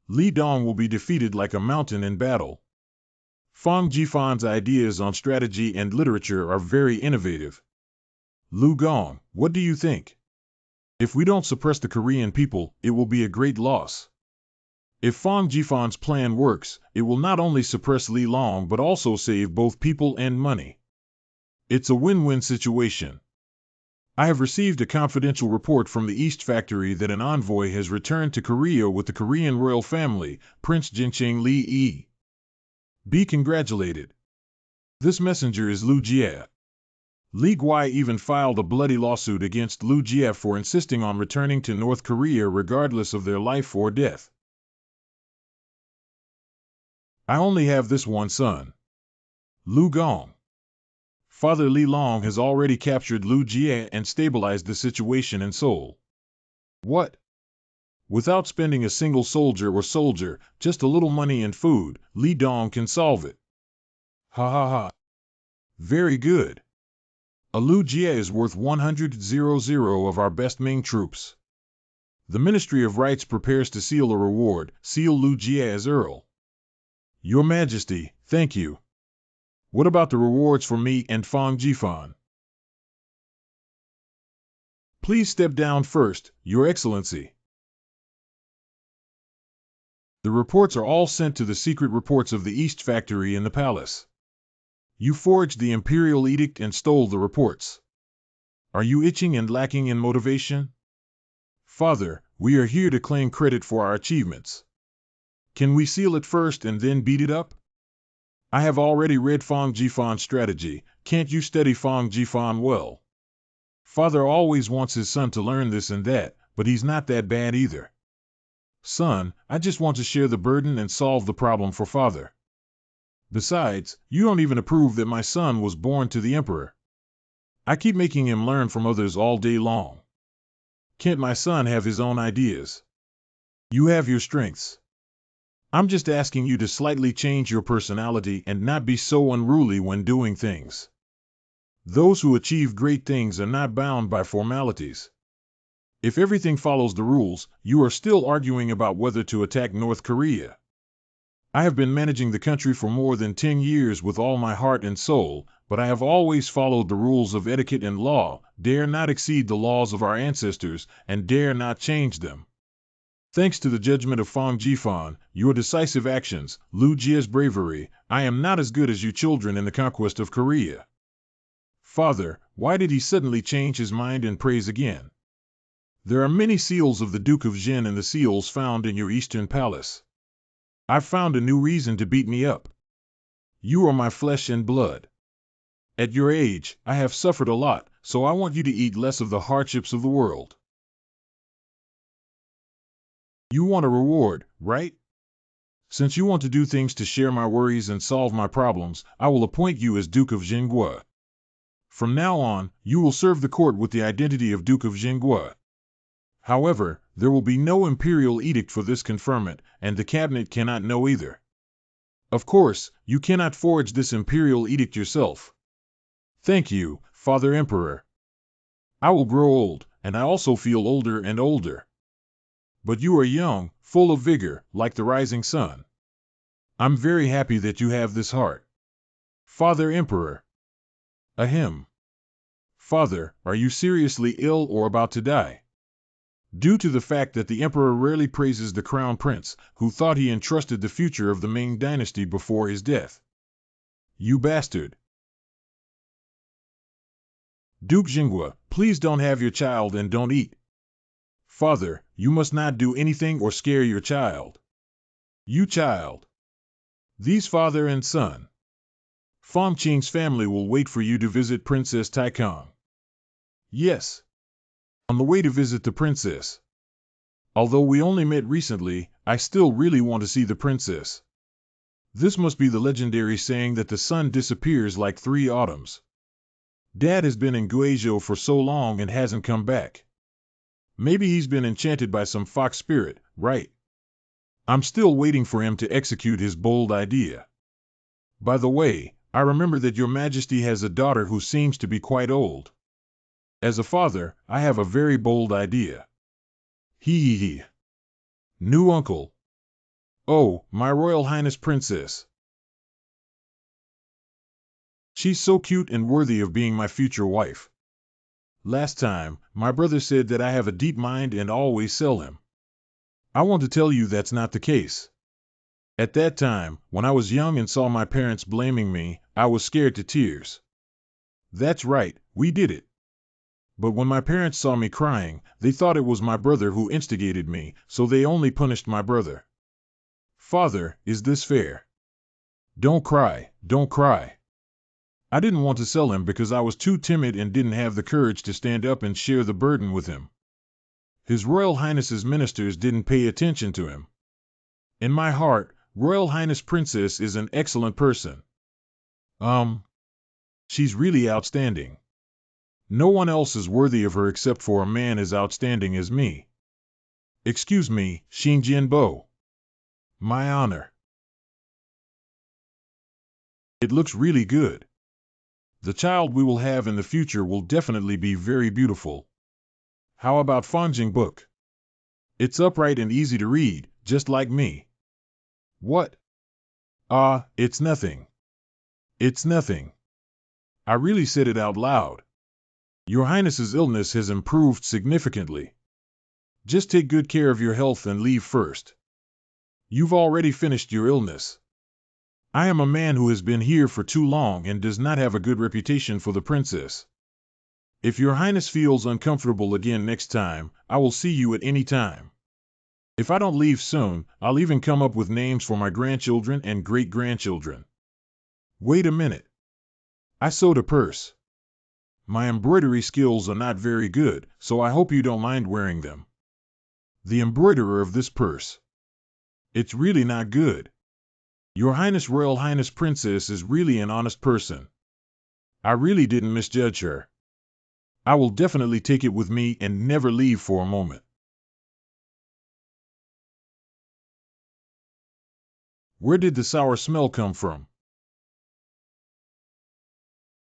Li Dong will be defeated like a mountain in battle. Fang Jifan's ideas on strategy and literature are very innovative. Lu Gong, what do you think? If we don't suppress the Korean people, it will be a great loss. If Fang Jifan's plan works, it will not only suppress Li Long but also save both people and money. It's a win-win situation. I have received a confidential report from the East Factory that an envoy has returned to Korea with the Korean royal family, Prince Jincheng Li Yi. Be congratulated. This messenger is Lu Jie. Li Guai even filed a bloody lawsuit against Lu Jie for insisting on returning to North Korea regardless of their life or death. I only have this one son. Lu Gong. Father Li Long has already captured Lu Jie and stabilized the situation in Seoul. What? Without spending a single soldier, just a little money and food, Li Dong can solve it. Ha ha ha. Very good. A Lu Jie is worth 100,000 of our best Ming troops. The Ministry of Rights prepares to seal a reward, seal Lu Jie as Earl. Your Majesty, thank you. What about the rewards for me and Fang Jifan? Please step down first, Your Excellency. The reports are all sent to the secret reports of the East Factory in the palace. You forged the Imperial edict and stole the reports. Are you itching and lacking in motivation? Father, we are here to claim credit for our achievements. Can we seal it first and then beat it up? I have already read Fong Jifan's strategy. Can't you study Fong Jifan well? Father always wants his son to learn this and that, but he's not that bad either. Son, I just want to share the burden and solve the problem for father. Besides, you don't even approve that my son was born to the emperor. I keep making him learn from others all day long. Can't my son have his own ideas? You have your strengths. I'm just asking you to slightly change your personality and not be so unruly when doing things. Those who achieve great things are not bound by formalities. If everything follows the rules, you are still arguing about whether to attack North Korea. I have been managing the country for more than 10 years with all my heart and soul, but I have always followed the rules of etiquette and law, dare not exceed the laws of our ancestors, and dare not change them. Thanks to the judgment of Fong Jifan, your decisive actions, Lu Jie's bravery, I am not as good as you children in the conquest of Korea. Father, why did he suddenly change his mind and praise again? There are many seals of the Duke of Jin in the seals found in your eastern palace. I've found a new reason to beat me up. You are my flesh and blood. At your age, I have suffered a lot, so I want you to eat less of the hardships of the world. You want a reward, right? Since you want to do things to share my worries and solve my problems, I will appoint you as Duke of Jingua. From now on, you will serve the court with the identity of Duke of Jingua. However, there will be no imperial edict for this conferment, and the cabinet cannot know either. Of course, you cannot forge this imperial edict yourself. Thank you, Father Emperor. I will grow old, and I also feel older and older. But you are young, full of vigor, like the rising sun. I'm very happy that you have this heart. Father Emperor. Ahem. Father, are you seriously ill or about to die? Due to the fact that the emperor rarely praises the crown prince, who thought he entrusted the future of the Ming Dynasty before his death. You bastard. Duke Jingua, please don't have your child and don't eat. Father, you must not do anything or scare your child. You child. These father and son. Fong Qing's family will wait for you to visit Princess Taikang. Yes. On the way to visit the princess. Although we only met recently, I still really want to see the princess. This must be the legendary saying that the sun disappears like 3 autumns. Dad has been in Guizhou for so long and hasn't come back. Maybe he's been enchanted by some fox spirit, right? I'm still waiting for him to execute his bold idea. By the way, I remember that your majesty has a daughter who seems to be quite old. As a father, I have a very bold idea. Hee. New uncle. Oh, my Royal Highness Princess. She's so cute and worthy of being my future wife. Last time, my brother said that I have a deep mind and always sell him. I want to tell you that's not the case. At that time, when I was young and saw my parents blaming me, I was scared to tears. That's right, we did it. But when my parents saw me crying, they thought it was my brother who instigated me, so they only punished my brother. Father, is this fair? Don't cry, don't cry. I didn't want to sell him because I was too timid and didn't have the courage to stand up and share the burden with him. His Royal Highness's ministers didn't pay attention to him. In my heart, Royal Highness Princess is an excellent person. She's really outstanding. No one else is worthy of her except for a man as outstanding as me. Excuse me, Xin Jianbo. My honor. It looks really good. The child we will have in the future will definitely be very beautiful. How about Fanjing book? It's upright and easy to read, just like me. What? It's nothing. It's nothing. I really said it out loud. Your Highness's illness has improved significantly. Just take good care of your health and leave first. You've already finished your illness. I am a man who has been here for too long and does not have a good reputation for the princess. If your Highness feels uncomfortable again next time, I will see you at any time. If I don't leave soon, I'll even come up with names for my grandchildren and great-grandchildren. Wait a minute. I sewed a purse. My embroidery skills are not very good, so I hope you don't mind wearing them. The embroiderer of this purse. It's really not good. Your Highness Royal Highness Princess is really an honest person. I really didn't misjudge her. I will definitely take it with me and never leave for a moment. Where did the sour smell come from?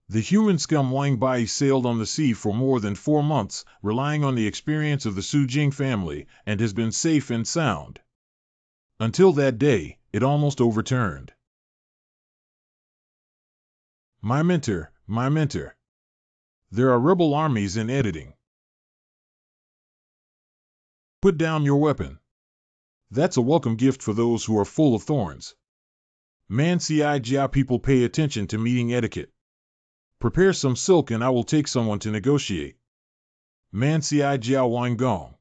The human scum Wang Bai sailed on the sea for more than 4 months, relying on the experience of the Su Jing family, and has been safe and sound. Until that day, it almost overturned. My mentor, my mentor. There are rebel armies in editing. Put down your weapon. That's a welcome gift for those who are full of thorns. Man Ci Jia people pay attention to meeting etiquette. Prepare some silk and I will take someone to negotiate. Man Ci Jia Wang Gong.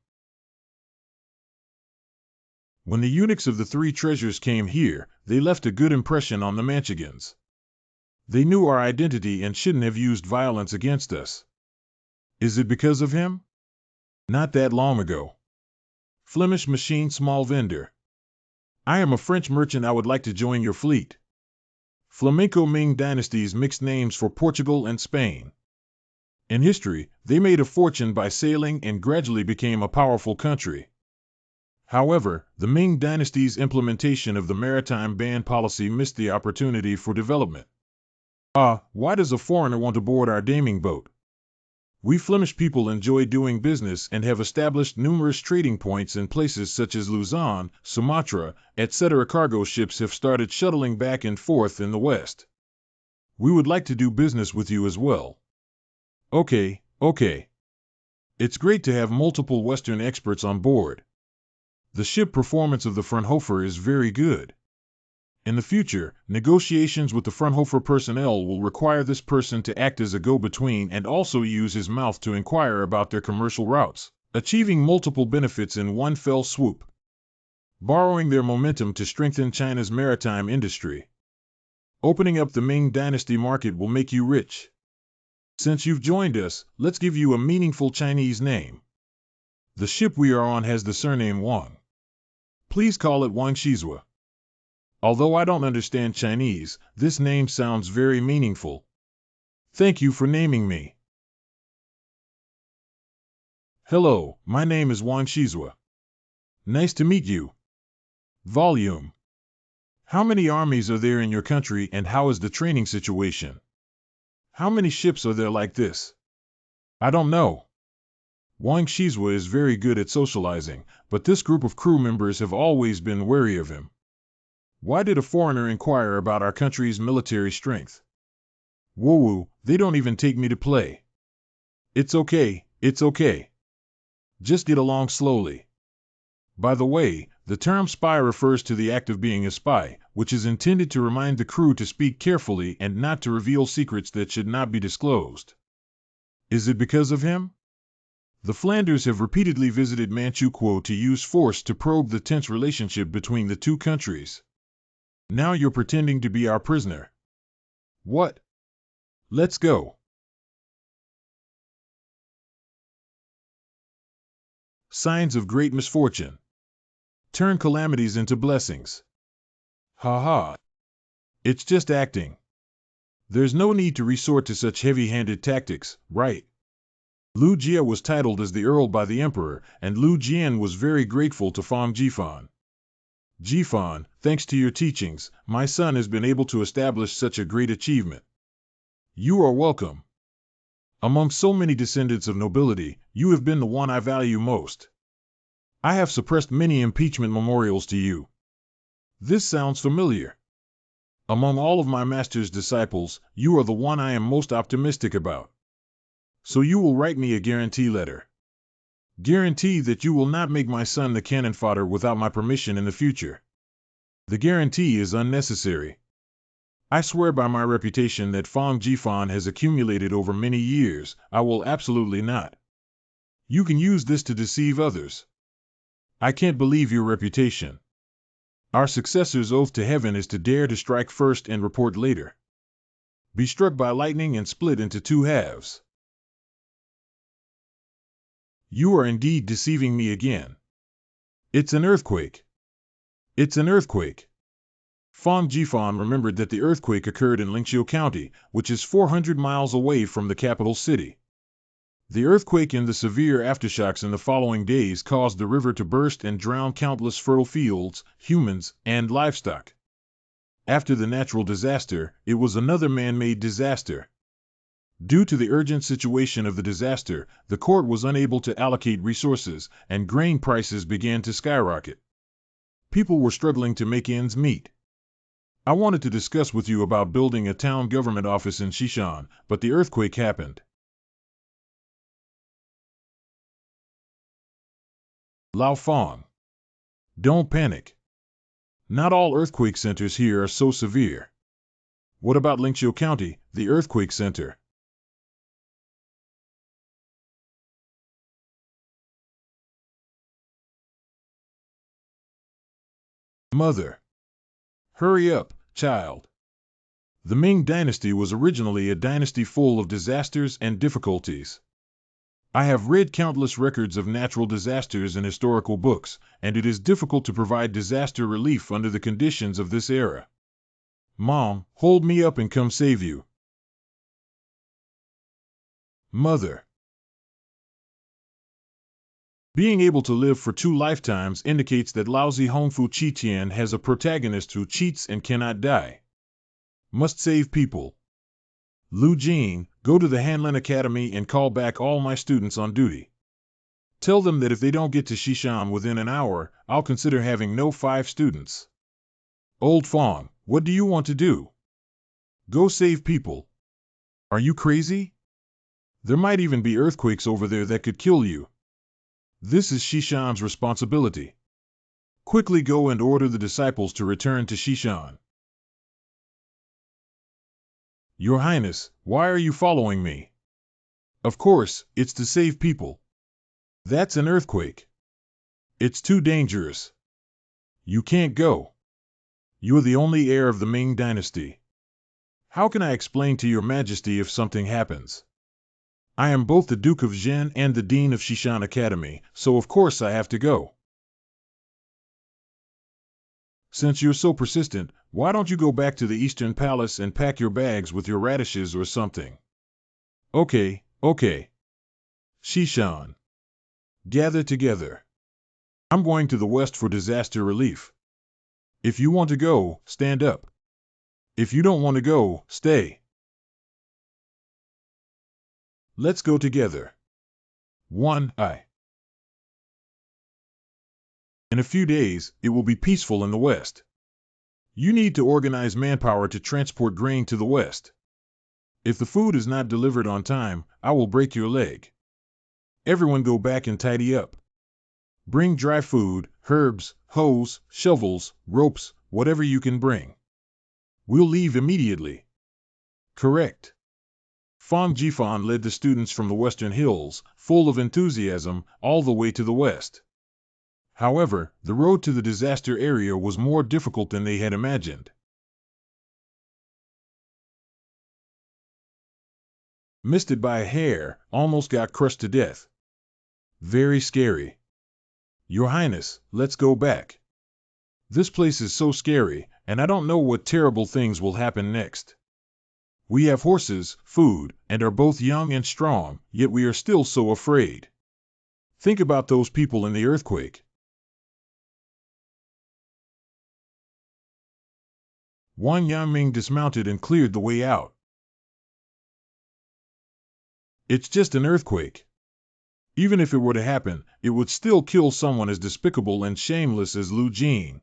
When the eunuchs of the 3 treasures came here, they left a good impression on the Manchegans. They knew our identity and shouldn't have used violence against us. Is it because of him? Not that long ago. Flemish machine small vendor. I am a French merchant. I would like to join your fleet. Flamenco Ming dynasties mixed names for Portugal and Spain. In history, they made a fortune by sailing and gradually became a powerful country. However, the Ming dynasty's implementation of the maritime ban policy missed the opportunity for development. Why does a foreigner want to board our daiming boat? We Flemish people enjoy doing business and have established numerous trading points in places such as Luzon, Sumatra, etc. Cargo ships have started shuttling back and forth in the west. We would like to do business with you as well. Okay. It's great to have multiple Western experts on board. The ship performance of the Fraunhofer is very good. In the future, negotiations with the Fraunhofer personnel will require this person to act as a go-between and also use his mouth to inquire about their commercial routes, achieving multiple benefits in one fell swoop. Borrowing their momentum to strengthen China's maritime industry. Opening up the Ming Dynasty market will make you rich. Since you've joined us, let's give you a meaningful Chinese name. The ship we are on has the surname Wang. Please call it Wang Shizhua. Although I don't understand Chinese, this name sounds very meaningful. Thank you for naming me. Hello, my name is Wang Shizhua. Nice to meet you. Volume. How many armies are there in your country and how is the training situation? How many ships are there like this? I don't know. Wang Shizhua is very good at socializing, but this group of crew members have always been wary of him. Why did a foreigner inquire about our country's military strength? Woo, they don't even take me to play. It's okay. Just get along slowly. By the way, the term spy refers to the act of being a spy, which is intended to remind the crew to speak carefully and not to reveal secrets that should not be disclosed. Is it because of him? The Flanders have repeatedly visited Manchukuo to use force to probe the tense relationship between the 2 countries. Now you're pretending to be our prisoner. What? Let's go. Signs of great misfortune. Turn calamities into blessings. Ha. It's just acting. There's no need to resort to such heavy-handed tactics, right? Lu Jia was titled as the Earl by the Emperor, and Lu Jian was very grateful to Fang Jifan. Jifan, thanks to your teachings, my son has been able to establish such a great achievement. You are welcome. Among so many descendants of nobility, you have been the one I value most. I have suppressed many impeachment memorials to you. This sounds familiar. Among all of my master's disciples, you are the one I am most optimistic about. So you will write me a guarantee letter. Guarantee that you will not make my son the cannon fodder without my permission in the future. The guarantee is unnecessary. I swear by my reputation that Fong Jifan has accumulated over many years, I will absolutely not. You can use this to deceive others. I can't believe your reputation. Our successor's oath to heaven is to dare to strike first and report later. Be struck by lightning and split into two halves. You are indeed deceiving me again. It's an earthquake. It's an earthquake. Fong Jifan remembered that the earthquake occurred in Lingqiu County, which is 400 miles away from the capital city. The earthquake and the severe aftershocks in the following days caused the river to burst and drown countless fertile fields, humans, and livestock. After the natural disaster, it was another man-made disaster. Due to the urgent situation of the disaster, the court was unable to allocate resources, and grain prices began to skyrocket. People were struggling to make ends meet. I wanted to discuss with you about building a town government office in Xishan, but the earthquake happened. Lao Fong. Don't panic. Not all earthquake centers here are so severe. What about Lingqiu County, the earthquake center? Mother. Hurry up, child. The Ming Dynasty was originally a dynasty full of disasters and difficulties. I have read countless records of natural disasters in historical books, and it is difficult to provide disaster relief under the conditions of this era. Mom, hold me up and come save you. Mother. Being able to live for 2 lifetimes indicates that lousy Hongfu Qitian has a protagonist who cheats and cannot die. Must save people. Lu Jing, go to the Hanlin Academy and call back all my students on duty. Tell them that if they don't get to Xishan within an hour, I'll consider having no 5 students. Old Fong, what do you want to do? Go save people. Are you crazy? There might even be earthquakes over there that could kill you. This is Xishan's responsibility. Quickly go and order the disciples to return to Xishan. Your Highness, why are you following me? Of course, it's to save people. That's an earthquake. It's too dangerous. You can't go. You're the only heir of the Ming Dynasty. How can I explain to your Majesty if something happens? I am both the Duke of Zhen and the Dean of Xishan Academy, so of course I have to go. Since you're so persistent, why don't you go back to the Eastern Palace and pack your bags with your radishes or something? Okay. Xishan. Gather together. I'm going to the west for disaster relief. If you want to go, stand up. If you don't want to go, stay. Let's go together. 1. In a few days, it will be peaceful in the west. You need to organize manpower to transport grain to the west. If the food is not delivered on time, I will break your leg. Everyone go back and tidy up. Bring dry food, herbs, hoes, shovels, ropes, whatever you can bring. We'll leave immediately. Correct. Fong Jifan led the students from the western hills, full of enthusiasm, all the way to the west. However, the road to the disaster area was more difficult than they had imagined. Missed it by a hair, almost got crushed to death. Very scary. Your Highness, let's go back. This place is so scary, and I don't know what terrible things will happen next. We have horses, food, and are both young and strong, yet we are still so afraid. Think about those people in the earthquake. Wang Yangming dismounted and cleared the way out. It's just an earthquake. Even if it were to happen, it would still kill someone as despicable and shameless as Lu Jing.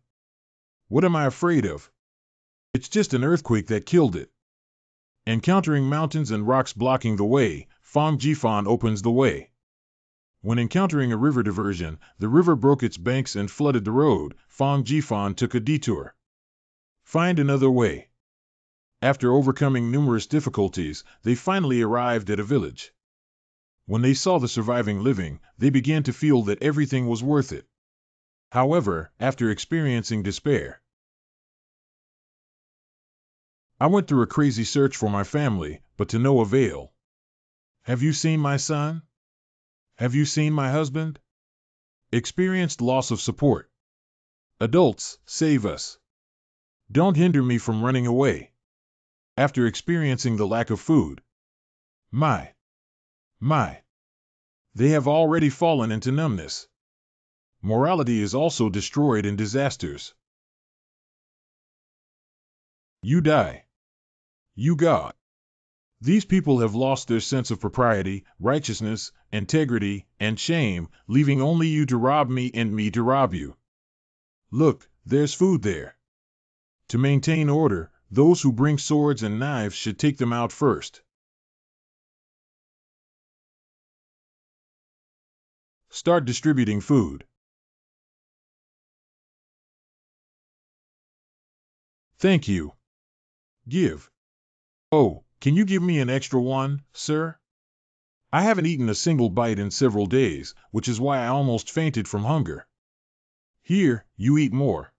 What am I afraid of? It's just an earthquake that killed it. Encountering mountains and rocks blocking the way, Fong Jifan opens the way. When encountering a river diversion, the river broke its banks and flooded the road. Fong Jifan took a detour. Find another way. After overcoming numerous difficulties, they finally arrived at a village. When they saw the surviving living, they began to feel that everything was worth it. However, after experiencing despair, I went through a crazy search for my family, but to no avail. Have you seen my son? Have you seen my husband? Experienced loss of support. Adults, save us. Don't hinder me from running away. After experiencing the lack of food. My. They have already fallen into numbness. Morality is also destroyed in disasters. You die. You God. These people have lost their sense of propriety, righteousness, integrity, and shame, leaving only you to rob me and me to rob you. Look, there's food there. To maintain order, those who bring swords and knives should take them out first. Start distributing food. Thank you. Give. Oh, can you give me an extra one, sir? I haven't eaten a single bite in several days, which is why I almost fainted from hunger. Here, you eat more.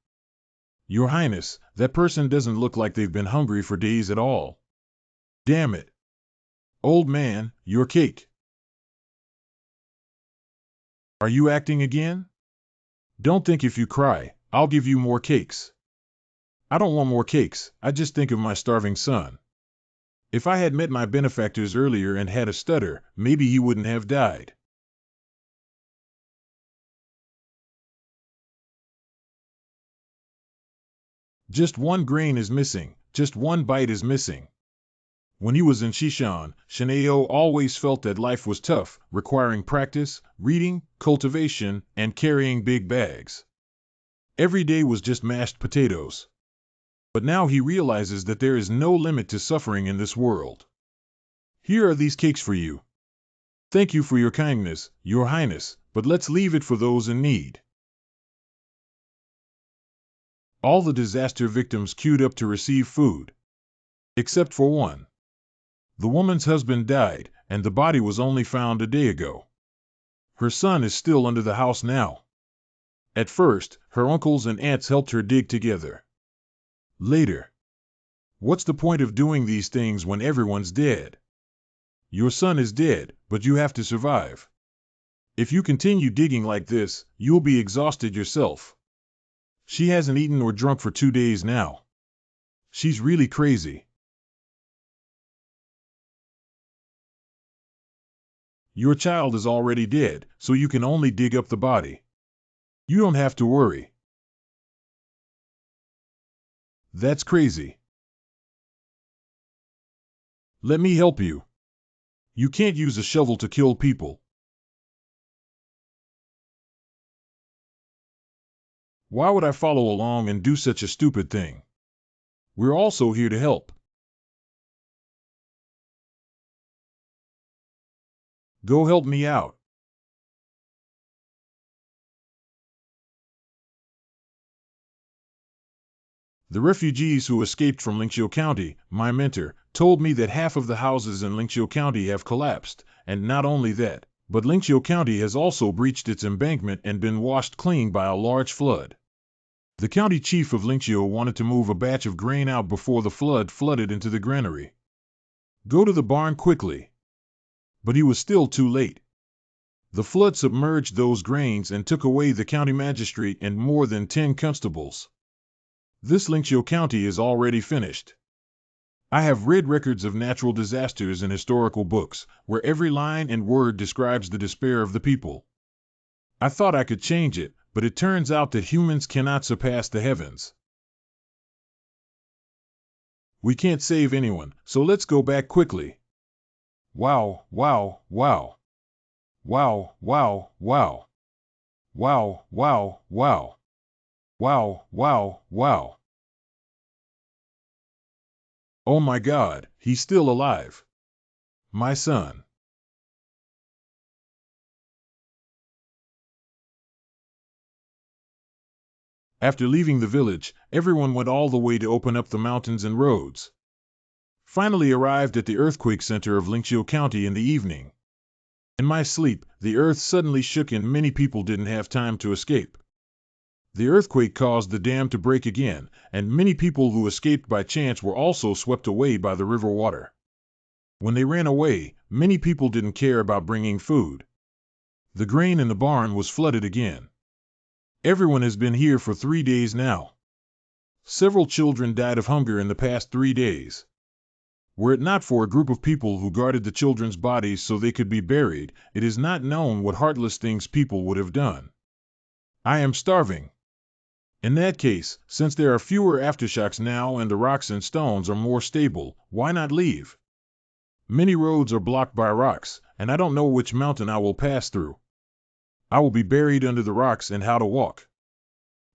Your Highness, that person doesn't look like they've been hungry for days at all. Damn it. Old man, your cake. Are you acting again? Don't think if you cry, I'll give you more cakes. I don't want more cakes, I just think of my starving son. If I had met my benefactors earlier and had a stutter, maybe he wouldn't have died. Just one grain is missing, just one bite is missing. When he was in Shishan, Shineo always felt that life was tough, requiring practice, reading, cultivation, and carrying big bags. Every day was just mashed potatoes. But now he realizes that there is no limit to suffering in this world. Here are these cakes for you. Thank you for your kindness, Your Highness, but let's leave it for those in need. All the disaster victims queued up to receive food. Except for one. The woman's husband died, and the body was only found a day ago. Her son is still under the house now. At first, her uncles and aunts helped her dig together. Later. What's the point of doing these things when everyone's dead? Your son is dead, but you have to survive. If you continue digging like this, you'll be exhausted yourself. She hasn't eaten or drunk for 2 days now. She's really crazy. Your child is already dead, so you can only dig up the body. You don't have to worry. That's crazy. Let me help you. You can't use a shovel to kill people. Why would I follow along and do such a stupid thing? We're also here to help. Go help me out. The refugees who escaped from Lingqiu County, my mentor, told me that half of the houses in Lingqiu County have collapsed, and not only that, but Lingqiu County has also breached its embankment and been washed clean by a large flood. The county chief of Lingqiu wanted to move a batch of grain out before the flood flooded into the granary. Go to the barn quickly. But he was still too late. The flood submerged those grains and took away the county magistrate and more than 10 constables. This Lingqiu County is already finished. I have read records of natural disasters in historical books, where every line and word describes the despair of the people. I thought I could change it, but it turns out that humans cannot surpass the heavens. We can't save anyone, so let's go back quickly. Wow, wow, wow. Wow, wow, wow. Wow, wow, wow. Wow, wow, wow. Oh my God, he's still alive. My son. After leaving the village, everyone went all the way to open up the mountains and roads. finally arrived at the earthquake center of Lingqiu County in the evening. In my sleep, the earth suddenly shook and many people didn't have time to escape. The earthquake caused the dam to break again, and many people who escaped by chance were also swept away by the river water. When they ran away, many people didn't care about bringing food. The grain in the barn was flooded again. Everyone has been here for 3 days now. Several children died of hunger in the past 3 days. Were it not for a group of people who guarded the children's bodies so they could be buried, it is not known what heartless things people would have done. I am starving. In that case, since there are fewer aftershocks now and the rocks and stones are more stable, why not leave? Many roads are blocked by rocks, and I don't know which mountain I will pass through. I will be buried under the rocks and how to walk.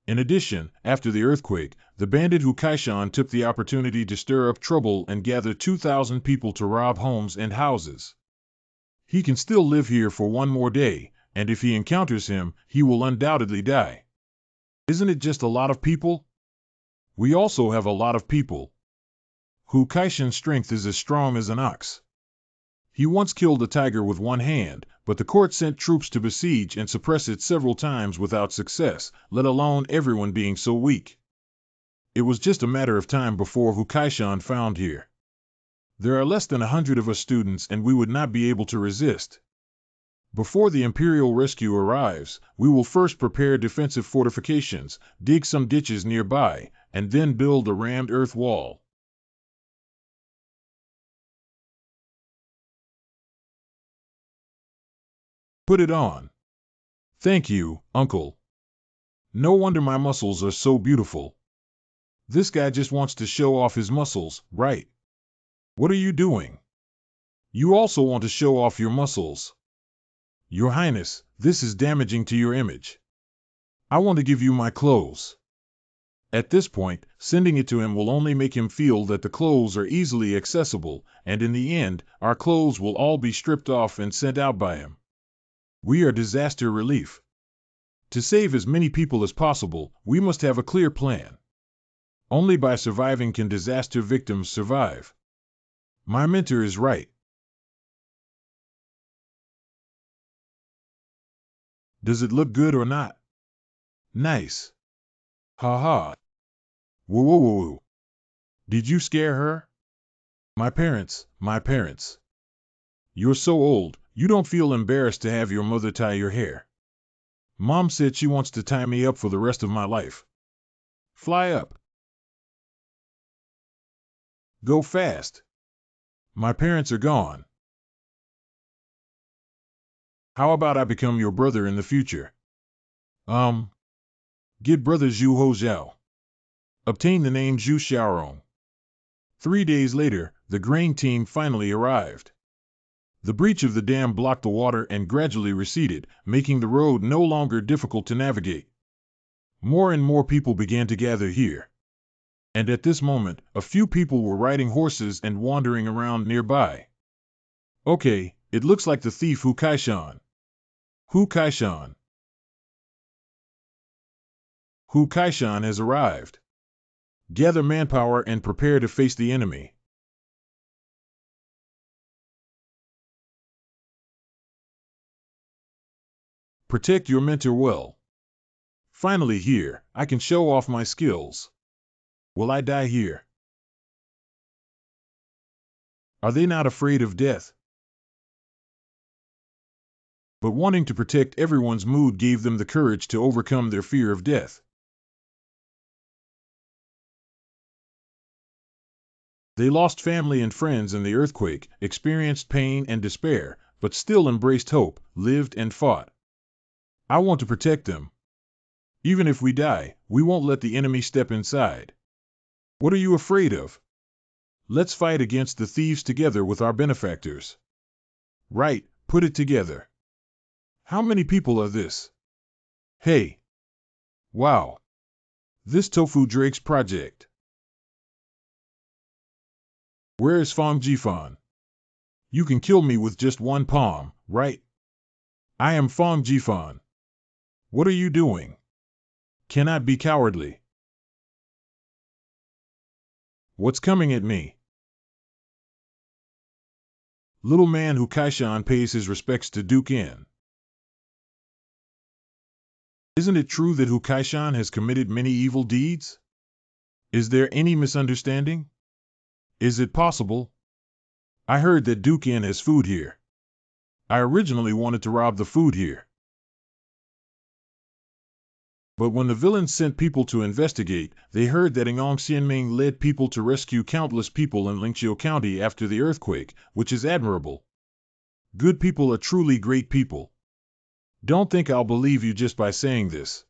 In addition, after the earthquake, the bandit Hukaishan took the opportunity to stir up trouble and gather 2,000 people to rob homes and houses. He can still live here for 1 more day, and if he encounters him, he will undoubtedly die. Isn't it just a lot of people? We also have a lot of people. Hukaishan's strength is as strong as an ox. He once killed a tiger with 1 hand, but the court sent troops to besiege and suppress it several times without success, let alone everyone being so weak. It was just a matter of time before Hukaishan found here. There are less than 100 of us students and we would not be able to resist. Before the Imperial rescue arrives, we will first prepare defensive fortifications, dig some ditches nearby, and then build a rammed earth wall. Put it on. Thank you, Uncle. No wonder my muscles are so beautiful. This guy just wants to show off his muscles, right? What are you doing? You also want to show off your muscles. Your Highness, this is damaging to your image. I want to give you my clothes. At this point, sending it to him will only make him feel that the clothes are easily accessible, and in the end, our clothes will all be stripped off and sent out by him. We are disaster relief. To save as many people as possible, we must have a clear plan. Only by surviving can disaster victims survive. My mentor is right. Does it look good or not? Nice. Ha ha. Woo woo woo woo. Did you scare her? My parents. You're so old, you don't feel embarrassed to have your mother tie your hair. Mom said she wants to tie me up for the rest of my life. Fly up. Go fast. My parents are gone. How about I become your brother in the future? Get brother Zhu Ho Zhao. Obtain the name Zhu Xiaorong. 3 days later, the grain team finally arrived. The breach of the dam blocked the water and gradually receded, making the road no longer difficult to navigate. More and more people began to gather here. And at this moment, a few people were riding horses and wandering around nearby. Okay, it looks like the thief Hukaishan. Hukaishan. Hukaishan has arrived. Gather manpower and prepare to face the enemy. Protect your mentor well. Finally here, I can show off my skills. Will I die here? Are they not afraid of death? But wanting to protect everyone's mood gave them the courage to overcome their fear of death. They lost family and friends in the earthquake, experienced pain and despair, but still embraced hope, lived and fought. I want to protect them. Even if we die, we won't let the enemy step inside. What are you afraid of? Let's fight against the thieves together with our benefactors. Right, put it together. How many people are this? Hey. Wow. This Tofu Drake's project. Where is Fong Jifan? You can kill me with just 1 palm, right? I am Fong Jifan. What are you doing? Cannot be cowardly. What's coming at me? Little man Hu Kaishan pays his respects to Duke N. Isn't it true that Hu Kaishan has committed many evil deeds? Is there any misunderstanding? Is it possible? I heard that Duke N has food here. I originally wanted to rob the food here. But when the villains sent people to investigate, they heard that Ngong Ming led people to rescue countless people in Lingqiu County after the earthquake, which is admirable. Good people are truly great people. Don't think I'll believe you just by saying this.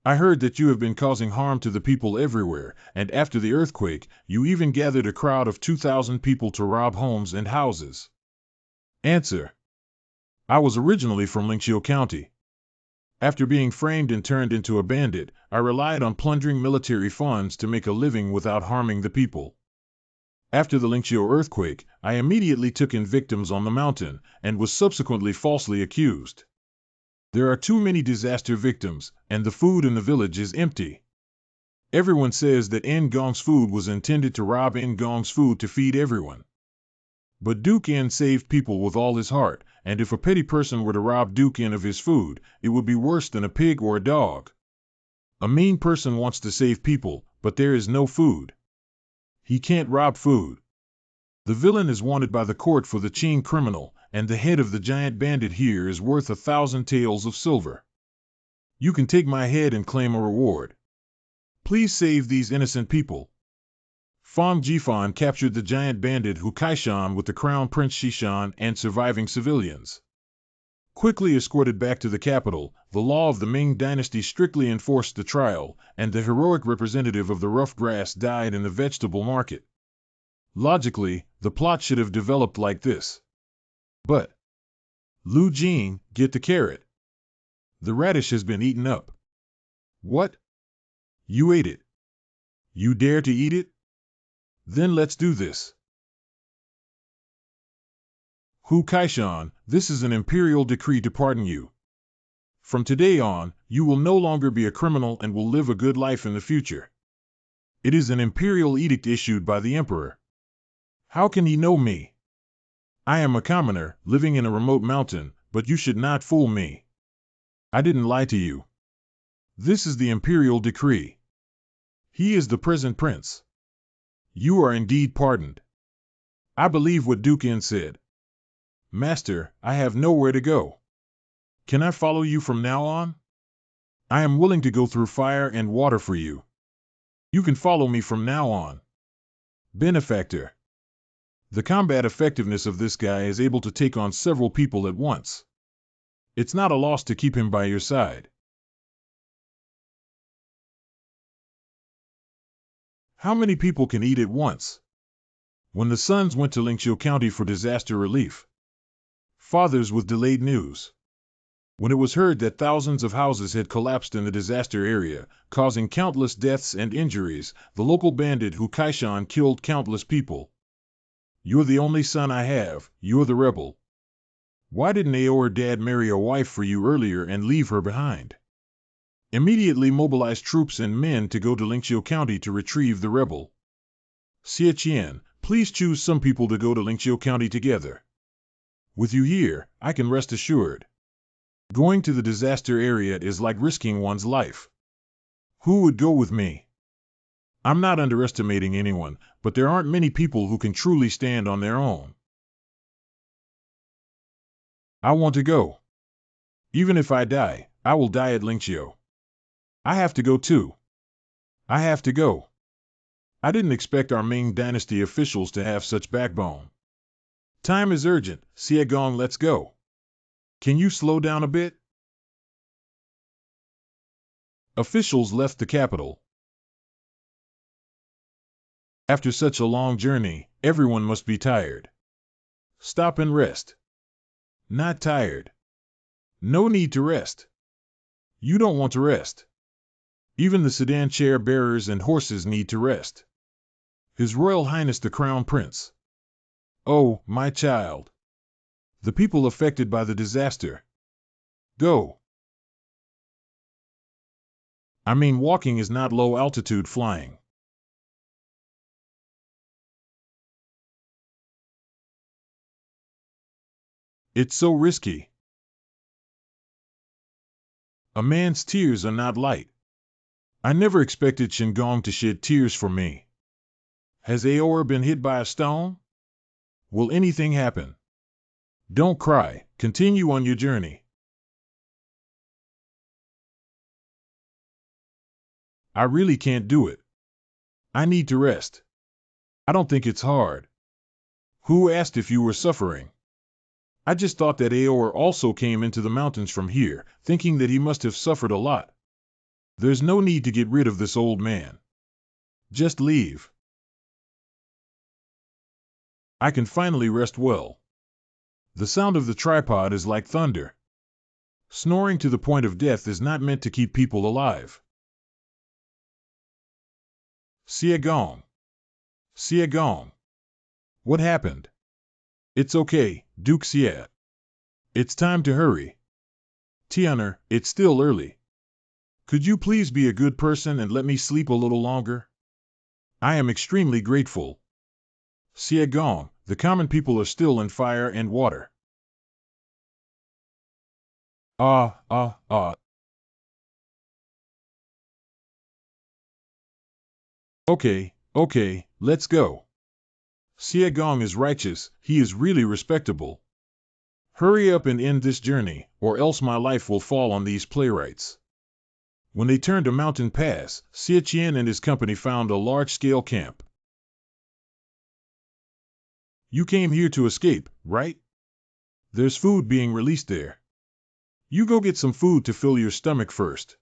I heard that you have been causing harm to the people everywhere, and after the earthquake, you even gathered a crowd of 2,000 people to rob homes and houses. Answer: I was originally from Lingqiu County. After being framed and turned into a bandit, I relied on plundering military funds to make a living without harming the people. After the Lingqiu earthquake, I immediately took in victims on the mountain, and was subsequently falsely accused. There are too many disaster victims, and the food in the village is empty. Everyone says that Ngong's food was intended to rob Ngong's food to feed everyone. But Duke N saved people with all his heart, and if a petty person were to rob Duke N of his food, it would be worse than a pig or a dog. A mean person wants to save people, but there is no food. He can't rob food. The villain is wanted by the court for the Qing criminal, and the head of the giant bandit here is worth 1,000 taels of silver. You can take my head and claim a reward. Please save these innocent people. Fang Jifan captured the giant bandit Hu Kaishan with the crown prince Shishan and surviving civilians. Quickly escorted back to the capital, the law of the Ming Dynasty strictly enforced the trial, and the heroic representative of the rough grass died in the vegetable market. Logically, the plot should have developed like this. But Lu Jing, get the carrot. The radish has been eaten up. What? You ate it. You dare to eat it? Then let's do this. Hu Kaishan, this is an imperial decree to pardon you. From today on, you will no longer be a criminal and will live a good life in the future. It is an imperial edict issued by the emperor. How can he know me? I am a commoner, living in a remote mountain, but you should not fool me. I didn't lie to you. This is the imperial decree. He is the present prince. You are indeed pardoned. I believe what Duke N said. Master, I have nowhere to go. Can I follow you from now on? I am willing to go through fire and water for you. You can follow me from now on. Benefactor. The combat effectiveness of this guy is able to take on several people at once. It's not a loss to keep him by your side. How many people can eat at once? When the sons went to Lingqiu County for disaster relief. Fathers with delayed news. When it was heard that thousands of houses had collapsed in the disaster area, causing countless deaths and injuries, the local bandit Hu Kaishan killed countless people. You're the only son I have, you're the rebel. Why didn't your dad marry a wife for you earlier and leave her behind? Immediately mobilize troops and men to go to Lingqiu County to retrieve the rebel. Xie Qian, please choose some people to go to Lingqiu County together. With you here, I can rest assured. Going to the disaster area is like risking one's life. Who would go with me? I'm not underestimating anyone, but there aren't many people who can truly stand on their own. I want to go. Even if I die, I will die at Lingqiu. I have to go too. I have to go. I didn't expect our Ming Dynasty officials to have such backbone. Time is urgent, Xie Gong, let's go. Can you slow down a bit? Officials left the capital. After such a long journey, everyone must be tired. Stop and rest. Not tired. No need to rest. You don't want to rest. Even the sedan chair bearers and horses need to rest. His Royal Highness the Crown Prince. Oh, my child. The people affected by the disaster. Go. I mean, walking is not low-altitude flying. It's so risky. A man's tears are not light. I never expected Shingong to shed tears for me. Has Aora been hit by a stone? Will anything happen? Don't cry. Continue on your journey. I really can't do it. I need to rest. I don't think it's hard. Who asked if you were suffering? I just thought that Aora also came into the mountains from here, thinking that he must have suffered a lot. There's no need to get rid of this old man. Just leave. I can finally rest well. The sound of the tripod is like thunder. Snoring to the point of death is not meant to keep people alive. Siagong. Siagong. What happened? It's okay, Duke Siat. It's time to hurry. Tianer, it's still early. Could you please be a good person and let me sleep a little longer? I am extremely grateful. Siagong, the common people are still in fire and water. Okay, let's go. Siagong is righteous, he is really respectable. Hurry up and end this journey, or else my life will fall on these playwrights. When they turned a mountain pass, Xiaqian and his company found a large-scale camp. You came here to escape, right? There's food being released there. You go get some food to fill your stomach first.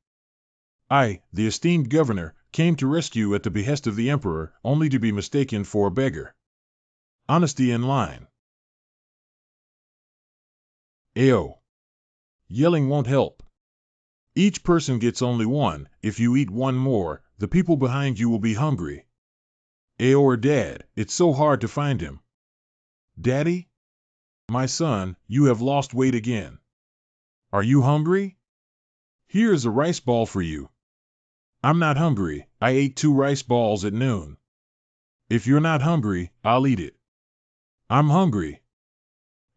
I, the esteemed governor, came to rescue at the behest of the emperor, only to be mistaken for a beggar. Honesty in line. Ayo. Yelling won't help. Each person gets only one. If you eat one more, the people behind you will be hungry. Ayo, Dad, it's so hard to find him. Daddy? My son, you have lost weight again. Are you hungry? Here's a rice ball for you. I'm not hungry, I ate 2 rice balls at noon. If you're not hungry, I'll eat it. I'm hungry.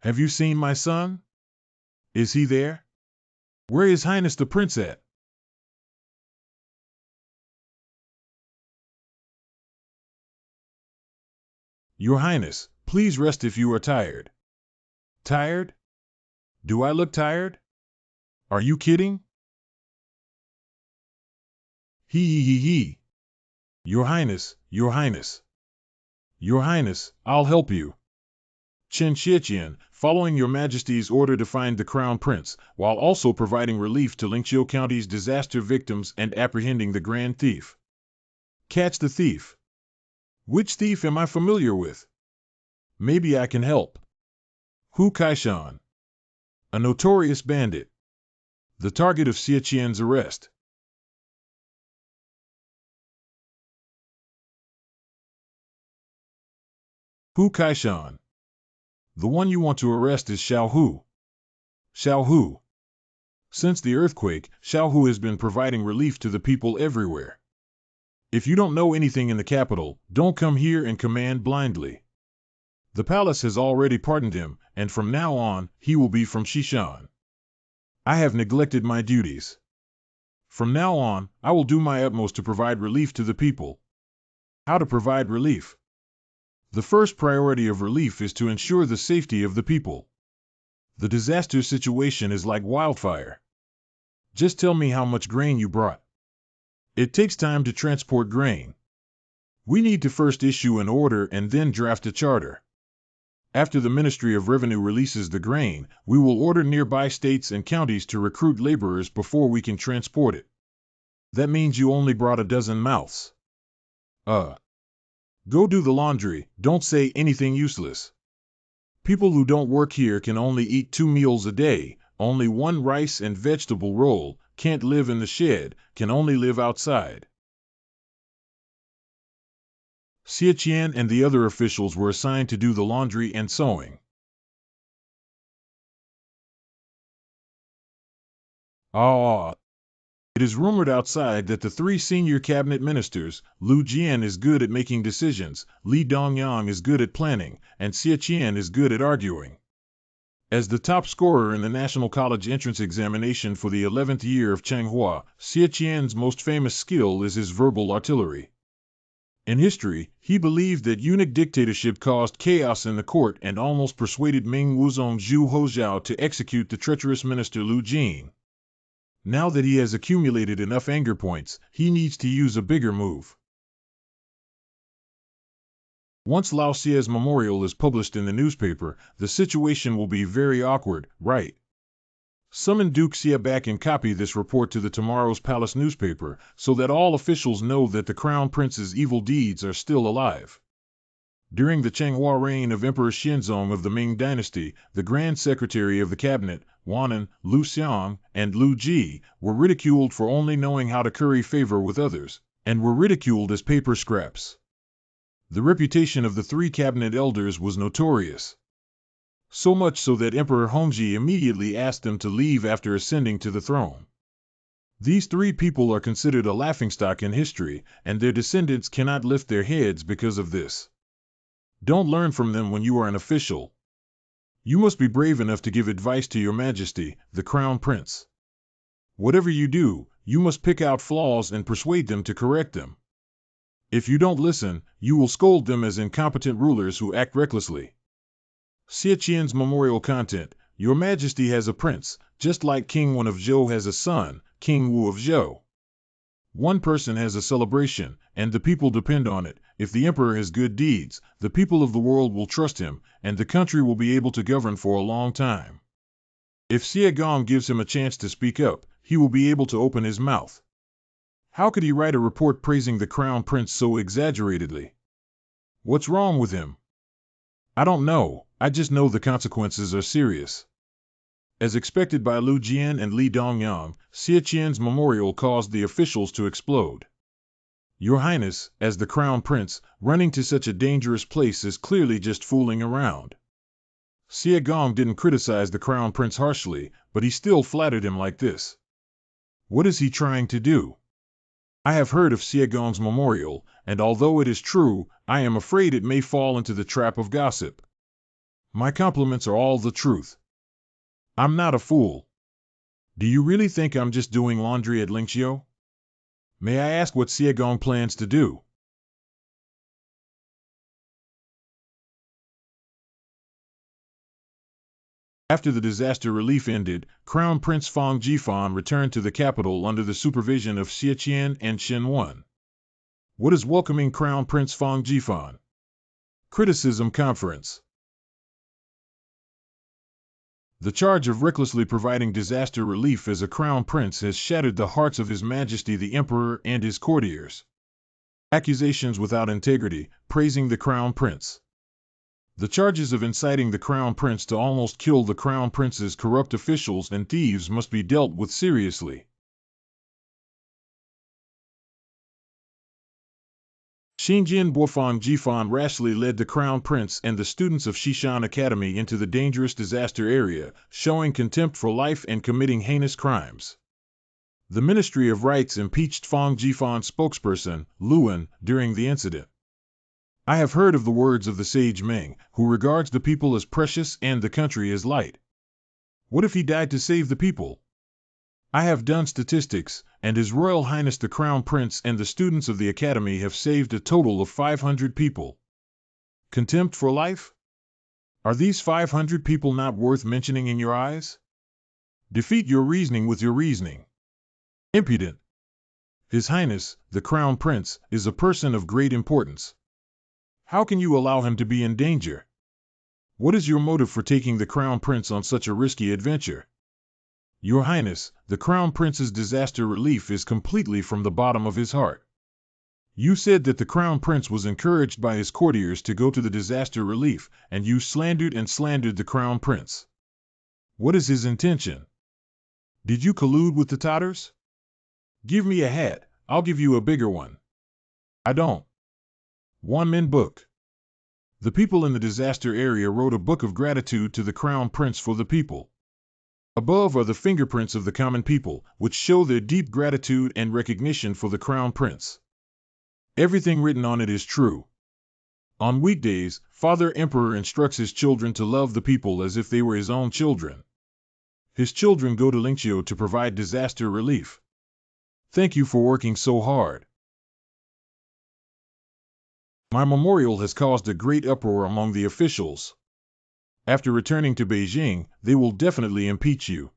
Have you seen my son? Is he there? Where is Highness the Prince at? Your Highness, please rest if you are tired. Tired? Do I look tired? Are you kidding? He. Your Highness, Your Highness. Your Highness, I'll help you. Chen Xiaqian, following Your Majesty's order to find the Crown Prince, while also providing relief to Lingqiu County's disaster victims and apprehending the Grand Thief. Catch the thief. Which thief am I familiar with? Maybe I can help. Hu Kaishan. A notorious bandit. The target of Xiaqian's arrest. Hu Kaishan. The one you want to arrest is Xiao Hu. Xiao Hu. Since the earthquake, Xiao Hu has been providing relief to the people everywhere. If you don't know anything in the capital, don't come here and command blindly. The palace has already pardoned him, and from now on, he will be from Xishan. I have neglected my duties. From now on, I will do my utmost to provide relief to the people. How to provide relief? The first priority of relief is to ensure the safety of the people. The disaster situation is like wildfire. Just tell me how much grain you brought. It takes time to transport grain. We need to first issue an order and then draft a charter. After the Ministry of Revenue releases the grain, we will order nearby states and counties to recruit laborers before we can transport it. That means you only brought a dozen mouths. Go do the laundry, don't say anything useless. People who don't work here can only eat 2 meals a day, only 1 rice and vegetable roll, can't live in the shed, can only live outside. Xiaqian and the other officials were assigned to do the laundry and sewing. It is rumored outside that the 3 senior cabinet ministers, Lu Jian is good at making decisions, Li Dongyang is good at planning, and Xiaqian is good at arguing. As the top scorer in the National College entrance examination for the 11th year of Changhua, Xie Qian's most famous skill is his verbal artillery. In history, he believed that eunuch dictatorship caused chaos in the court and almost persuaded Ming Wuzong Zhu Hojiao to execute the treacherous minister Lu Jin. Now that he has accumulated enough anger points, he needs to use a bigger move. Once Lao Xie's memorial is published in the newspaper, the situation will be very awkward, right? Summon Duke Xie back and copy this report to the tomorrow's palace newspaper, so that all officials know that the crown prince's evil deeds are still alive. During the Changhua reign of Emperor Xianzong of the Ming Dynasty, the Grand Secretary of the Cabinet, Wanan, Lu Xiang, and Lu Ji, were ridiculed for only knowing how to curry favor with others, and were ridiculed as paper scraps. The reputation of the three cabinet elders was notorious. So much so that Emperor Hongji immediately asked them to leave after ascending to the throne. These three people are considered a laughingstock in history, and their descendants cannot lift their heads because of this. Don't learn from them when you are an official. You must be brave enough to give advice to your Majesty, the Crown Prince. Whatever you do, you must pick out flaws and persuade them to correct them. If you don't listen, you will scold them as incompetent rulers who act recklessly. Xie Qian's memorial content: Your Majesty has a prince, just like King Wen of Zhou has a son, King Wu of Zhou. One person has a celebration, and the people depend on it. If the emperor has good deeds, the people of the world will trust him, and the country will be able to govern for a long time. If Xie Gong gives him a chance to speak up, he will be able to open his mouth. How could he write a report praising the crown prince so exaggeratedly? What's wrong with him? I don't know, I just know the consequences are serious. As expected by Lu Jian and Li Dongyang, Xie Qian's memorial caused the officials to explode. Your Highness, as the crown prince, running to such a dangerous place is clearly just fooling around. Xie Gong didn't criticize the crown prince harshly, but he still flattered him like this. What is he trying to do? I have heard of Xie Gong's memorial, and although it is true, I am afraid it may fall into the trap of gossip. My compliments are all the truth. I'm not a fool. Do you really think I'm just doing laundry at Lingqiu? May I ask what Xie Gong plans to do? After the disaster relief ended, Crown Prince Fang Jifan returned to the capital under the supervision of Xie Qian and Shen Wen. What is welcoming Crown Prince Fang Jifan? Criticism Conference. The charge of recklessly providing disaster relief as a crown prince has shattered the hearts of His Majesty the Emperor and his courtiers. Accusations without integrity, praising the crown prince. The charges of inciting the crown prince to almost kill the crown prince's corrupt officials and thieves must be dealt with seriously. Xinjian Boifang Jifan rashly led the crown prince and the students of Xishan Academy into the dangerous disaster area, showing contempt for life and committing heinous crimes. The Ministry of Rights impeached Fang Jifan's spokesperson, Luan, during the incident. I have heard of the words of the sage Ming, who regards the people as precious and the country as light. What if he died to save the people? I have done statistics, and His Royal Highness the Crown Prince and the students of the Academy have saved a total of 500 people. Contempt for life? Are these 500 people not worth mentioning in your eyes? Defeat your reasoning with your reasoning. Impudent. His Highness, the Crown Prince, is a person of great importance. How can you allow him to be in danger? What is your motive for taking the Crown Prince on such a risky adventure? Your Highness, the Crown Prince's disaster relief is completely from the bottom of his heart. You said that the Crown Prince was encouraged by his courtiers to go to the disaster relief, and you slandered the Crown Prince. What is his intention? Did you collude with the Tatars? Give me a hat, I'll give you a bigger one. I don't. One Min book. The people in the disaster area wrote a book of gratitude to the Crown Prince for the people. Above are the fingerprints of the common people, which show their deep gratitude and recognition for the Crown Prince. Everything written on it is true. On weekdays, Father Emperor instructs his children to love the people as if they were his own children. His children go to Lingqiu to provide disaster relief. Thank you for working so hard. My memorial has caused a great uproar among the officials. After returning to Beijing, they will definitely impeach you.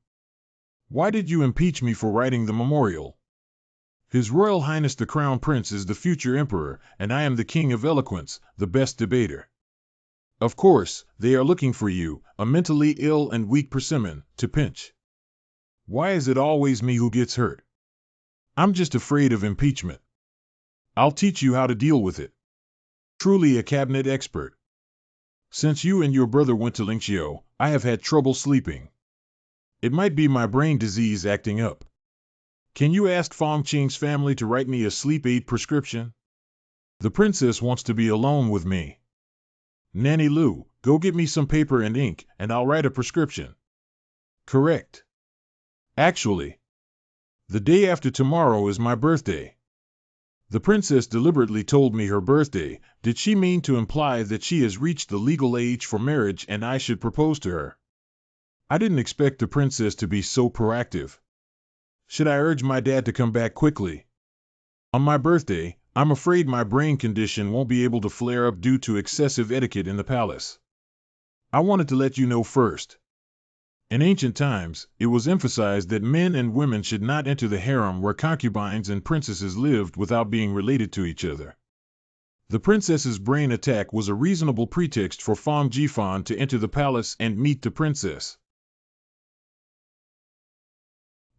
Why did you impeach me for writing the memorial? His Royal Highness the Crown Prince is the future emperor, and I am the king of eloquence, the best debater. Of course, they are looking for you, a mentally ill and weak persimmon, to pinch. Why is it always me who gets hurt? I'm just afraid of impeachment. I'll teach you how to deal with it. Truly a cabinet expert. Since you and your brother went to Lingqiu, I have had trouble sleeping. It might be my brain disease acting up. Can you ask Fong Qing's family to write me a sleep aid prescription? The princess wants to be alone with me. Nanny Lu, go get me some paper and ink, and I'll write a prescription. Correct. Actually, the day after tomorrow is my birthday. The princess deliberately told me her birthday. Did she mean to imply that she has reached the legal age for marriage and I should propose to her? I didn't expect the princess to be so proactive. Should I urge my dad to come back quickly? On my birthday, I'm afraid my brain condition won't be able to flare up due to excessive etiquette in the palace. I wanted to let you know first. In ancient times, it was emphasized that men and women should not enter the harem where concubines and princesses lived without being related to each other. The princess's brain attack was a reasonable pretext for Fong Jifan to enter the palace and meet the princess.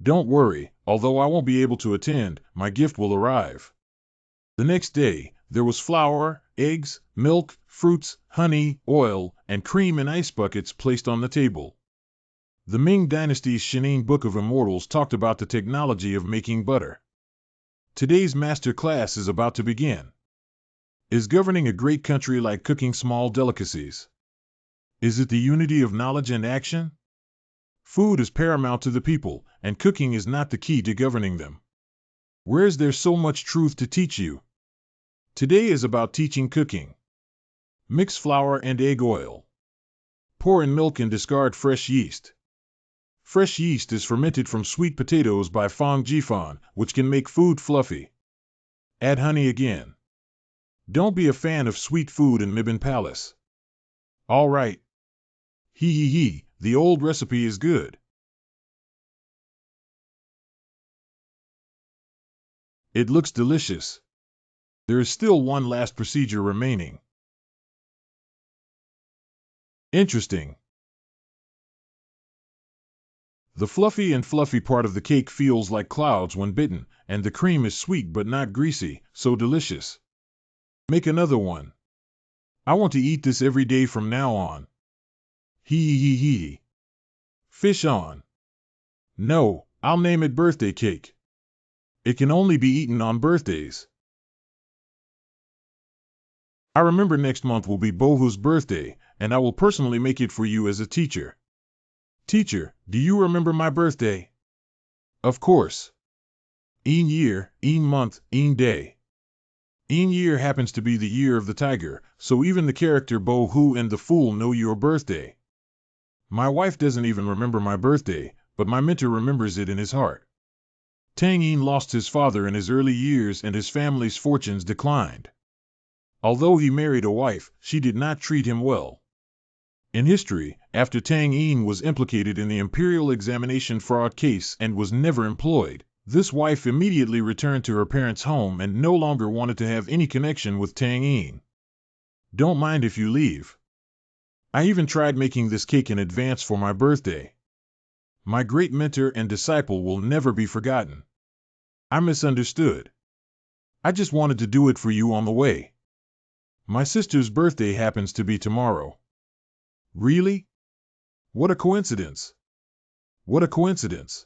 Don't worry, although I won't be able to attend, my gift will arrive. The next day, there was flour, eggs, milk, fruits, honey, oil, and cream in ice buckets placed on the table. The Ming Dynasty's Shining Book of Immortals talked about the technology of making butter. Today's master class is about to begin. Is governing a great country like cooking small delicacies? Is it the unity of knowledge and action? Food is paramount to the people, and cooking is not the key to governing them. Where is there so much truth to teach you? Today is about teaching cooking. Mix flour and egg oil. Pour in milk and discard fresh yeast. Fresh yeast is fermented from sweet potatoes by Fong Jifan, which can make food fluffy. Add honey again. Don't be a fan of sweet food in Mibin Palace. All right. He, the old recipe is good. It looks delicious. There is still one last procedure remaining. Interesting. The fluffy part of the cake feels like clouds when bitten, and the cream is sweet but not greasy, so delicious. Make another one. I want to eat this every day from now on. He. Fish on. No, I'll name it birthday cake. It can only be eaten on birthdays. I remember next month will be Bohu's birthday, and I will personally make it for you as a teacher. Teacher, do you remember my birthday? Of course. Een year, een month, een day. Een year happens to be the year of the tiger, so even the character Bohu and the fool know your birthday. My wife doesn't even remember my birthday, but my mentor remembers it in his heart. Tang Yin lost his father in his early years and his family's fortunes declined. Although he married a wife, she did not treat him well. In history, after Tang Yin was implicated in the Imperial examination fraud case and was never employed, this wife immediately returned to her parents' home and no longer wanted to have any connection with Tang Yin. Don't mind if you leave. I even tried making this cake in advance for my birthday. My great mentor and disciple will never be forgotten. I misunderstood. I just wanted to do it for you on the way. My sister's birthday happens to be tomorrow. Really? What a coincidence. What a coincidence.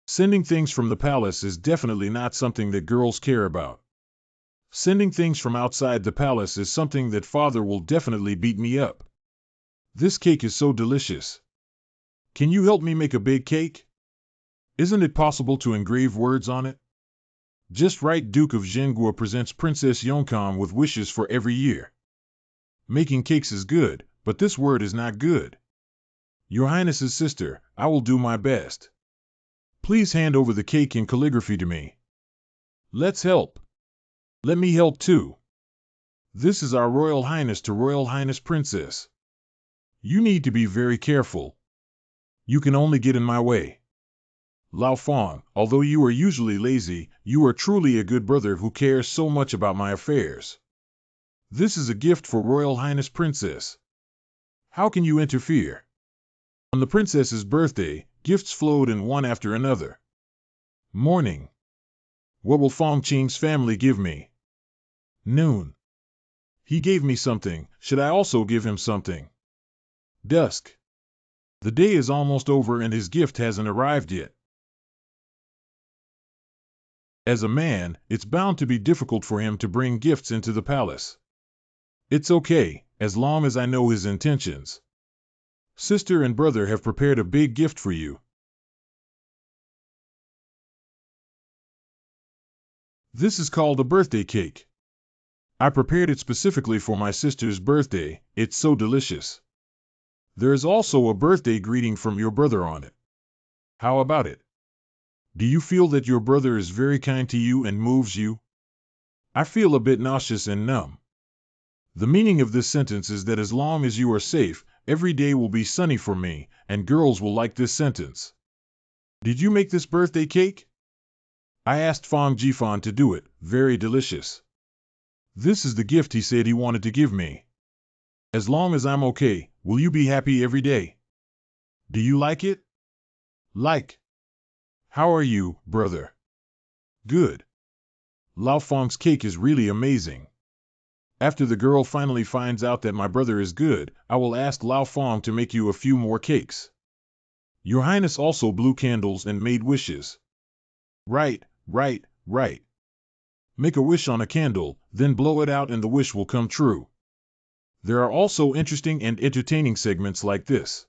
Sending things from the palace is definitely not something that girls care about. Sending things from outside the palace is something that father will definitely beat me up. This cake is so delicious. Can you help me make a big cake? Isn't it possible to engrave words on it? Just write Duke of Zhenghua presents Princess Yongkang with wishes for every year. Making cakes is good, but this word is not good. Your Highness's sister, I will do my best. Please hand over the cake in calligraphy to me. Let's help. Let me help too. This is our Royal Highness to Royal Highness Princess. You need to be very careful. You can only get in my way. Lao Fong, although you are usually lazy, you are truly a good brother who cares so much about my affairs. This is a gift for Royal Highness Princess. How can you interfere? On the princess's birthday, gifts flowed in one after another. Morning. What will Fong Qing's family give me? Noon. He gave me something, should I also give him something? Dusk. The day is almost over and his gift hasn't arrived yet. As a man, it's bound to be difficult for him to bring gifts into the palace. It's okay, as long as I know his intentions. Sister and brother have prepared a big gift for you. This is called a birthday cake. I prepared it specifically for my sister's birthday. It's so delicious. There is also a birthday greeting from your brother on it. How about it? Do you feel that your brother is very kind to you and moves you? I feel a bit nauseous and numb. The meaning of this sentence is that as long as you are safe, every day will be sunny for me, and girls will like this sentence. Did you make this birthday cake? I asked Fong Jifan to do it. Very delicious. This is the gift he said he wanted to give me. As long as I'm okay, will you be happy every day? Do you like it? Like. How are you, brother? Good. Lao Fong's cake is really amazing. After the girl finally finds out that my brother is good, I will ask Lao Fong to make you a few more cakes. Your Highness also blew candles and made wishes. Right. Make a wish on a candle, then blow it out and the wish will come true. There are also interesting and entertaining segments like this.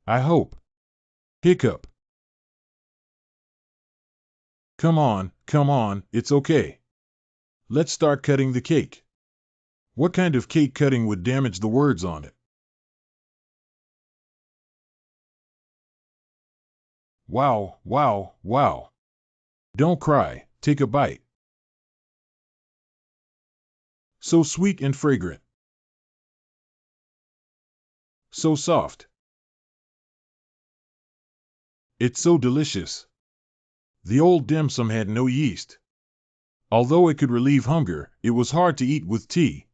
I hope. Hiccup. Come on, it's okay. Let's start cutting the cake. What kind of cake cutting would damage the words on it? Wow. Don't cry, take a bite. So sweet and fragrant. So soft. It's so delicious. The old dim sum had no yeast. Although it could relieve hunger, it was hard to eat with tea.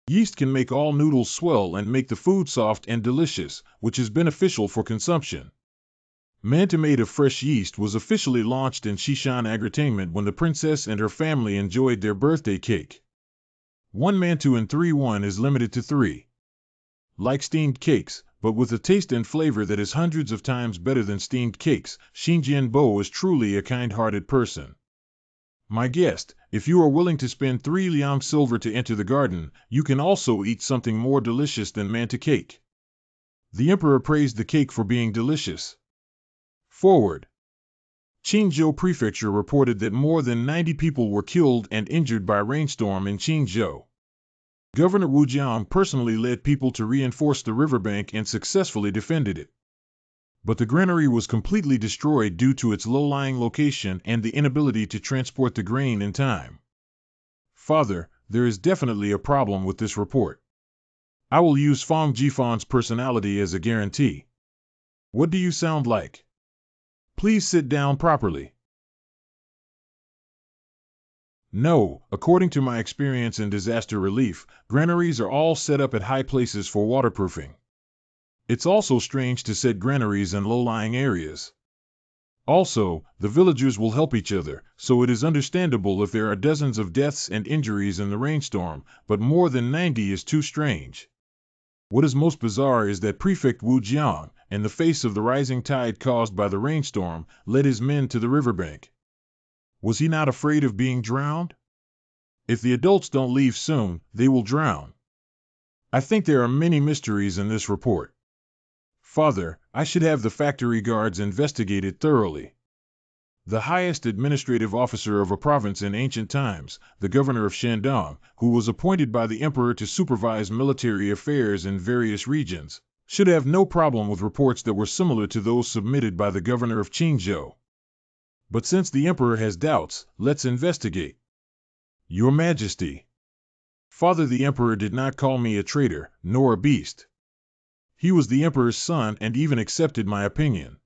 Yeast can make all noodles swell and make the food soft and delicious, which is beneficial for consumption. Manta made of fresh yeast was officially launched in Shishan Agri-tainment when the princess and her family enjoyed their birthday cake. 1 mantu and 3-1 is limited to 3. Like steamed cakes, but with a taste and flavor that is hundreds of times better than steamed cakes, Xinjian Bo is truly a kind-hearted person. My guest, if you are willing to spend 3 liang silver to enter the garden, you can also eat something more delicious than manta cake. The emperor praised the cake for being delicious. Forward. Qingzhou Prefecture reported that more than 90 people were killed and injured by rainstorm in Qingzhou. Governor Wu Jiang personally led people to reinforce the riverbank and successfully defended it. But the granary was completely destroyed due to its low-lying location and the inability to transport the grain in time. Father, there is definitely a problem with this report. I will use Fong Jifan's personality as a guarantee. What do you sound like? Please sit down properly. No, according to my experience in disaster relief, granaries are all set up at high places for waterproofing. It's also strange to set granaries in low-lying areas. Also, the villagers will help each other, so it is understandable if there are dozens of deaths and injuries in the rainstorm, but more than 90 is too strange. What is most bizarre is that Prefect Wu Jiang, in the face of the rising tide caused by the rainstorm, led his men to the riverbank. Was he not afraid of being drowned? If the adults don't leave soon, they will drown. I think there are many mysteries in this report. Father, I should have the factory guards investigated thoroughly. the highest administrative officer of a province in ancient times, the governor of Shandong, who was appointed by the emperor to supervise military affairs in various regions, should have no problem with reports that were similar to those submitted by the governor of Qingzhou. But since the emperor has doubts, let's investigate. Your Majesty. Father, the emperor did not call me a traitor, nor a beast. He was the emperor's son and even accepted my opinion.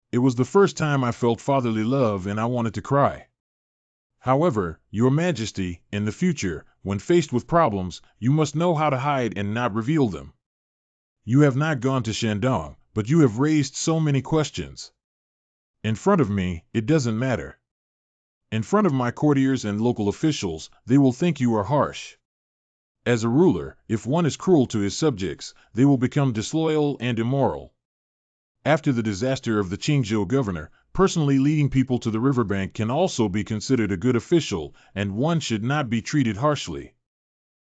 It was the first time I felt fatherly love and I wanted to cry. However, Your Majesty, in the future, when faced with problems, you must know how to hide and not reveal them. You have not gone to Shandong, but you have raised so many questions. In front of me, it doesn't matter. In front of my courtiers and local officials, they will think you are harsh. As a ruler, if one is cruel to his subjects, they will become disloyal and immoral. After the disaster of the Qingzhou governor, personally leading people to the riverbank can also be considered a good official, and one should not be treated harshly.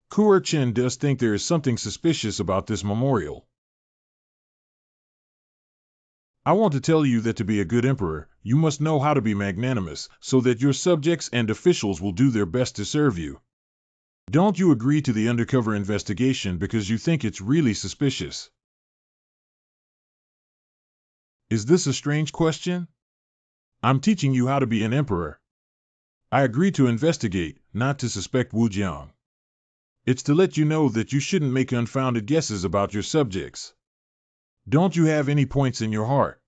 Kuer Chen does think there is something suspicious about this memorial. I want to tell you that to be a good emperor, you must know how to be magnanimous, so that your subjects and officials will do their best to serve you. Don't you agree to the undercover investigation because you think it's really suspicious? Is this a strange question? I'm teaching you how to be an emperor. I agree to investigate, not to suspect Wu Jiang. It's to let you know that you shouldn't make unfounded guesses about your subjects. Don't you have any points in your heart?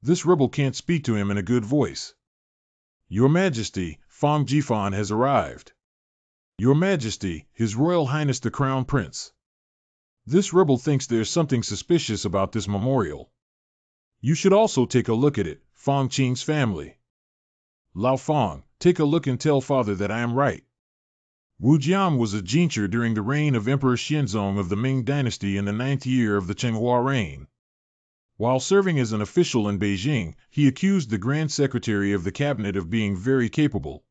This rebel can't speak to him in a good voice. Your Majesty, Fang Jifan has arrived. Your Majesty, His Royal Highness the Crown Prince. This rebel thinks there's something suspicious about this memorial. You should also take a look at it, Fang Qing's family. Lao Fang, take a look and tell father that I am right. Wu Jian was a jincher during the reign of Emperor Xianzong of the Ming Dynasty in the 9th year of the Chenghua reign. While serving as an official in Beijing, he accused the Grand Secretary of the Cabinet of being very capable.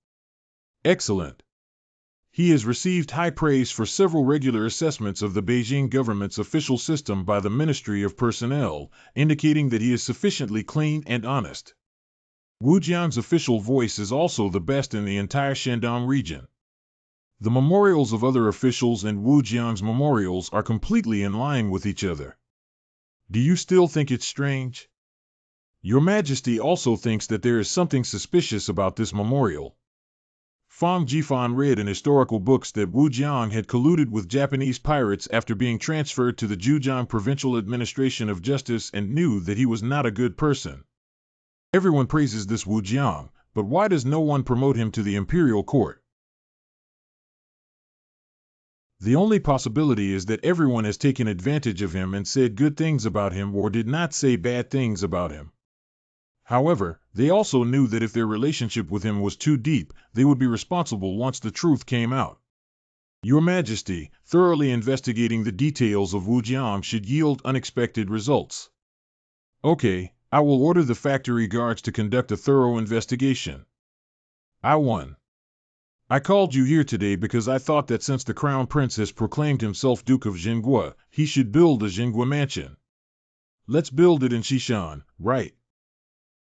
Excellent. He has received high praise for several regular assessments of the Beijing government's official system by the Ministry of Personnel, indicating that he is sufficiently clean and honest. Wu Jian's official voice is also the best in the entire Shandong region. The memorials of other officials and Wu Jiang's memorials are completely in line with each other. Do you still think it's strange? Your Majesty also thinks that there is something suspicious about this memorial. Fang Jifan read in historical books that Wu Jiang had colluded with Japanese pirates after being transferred to the Zhejiang Provincial Administration of Justice and knew that he was not a good person. Everyone praises this Wu Jiang, but why does no one promote him to the Imperial court? The only possibility is that everyone has taken advantage of him and said good things about him or did not say bad things about him. However, they also knew that if their relationship with him was too deep, they would be responsible once the truth came out. Your Majesty, thoroughly investigating the details of Wu Jiang should yield unexpected results. Okay, I will order the factory guards to conduct a thorough investigation. I called you here today because I thought that since the Crown Prince has proclaimed himself Duke of Jinghua, he should build a Jinghua mansion. Let's build it in Xishan, right?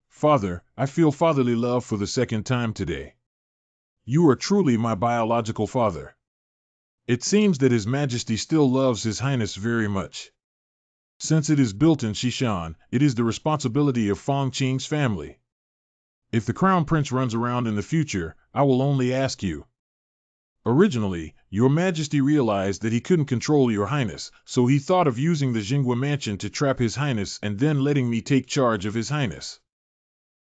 Father, I feel fatherly love for the second time today. You are truly my biological father. It seems that His Majesty still loves His Highness very much. Since it is built in Xishan, it is the responsibility of Fang Qing's family. If the Crown Prince runs around in the future, I will only ask you. Originally, Your Majesty realized that he couldn't control Your Highness, so he thought of using the Jinghua mansion to trap His Highness and then letting me take charge of His Highness.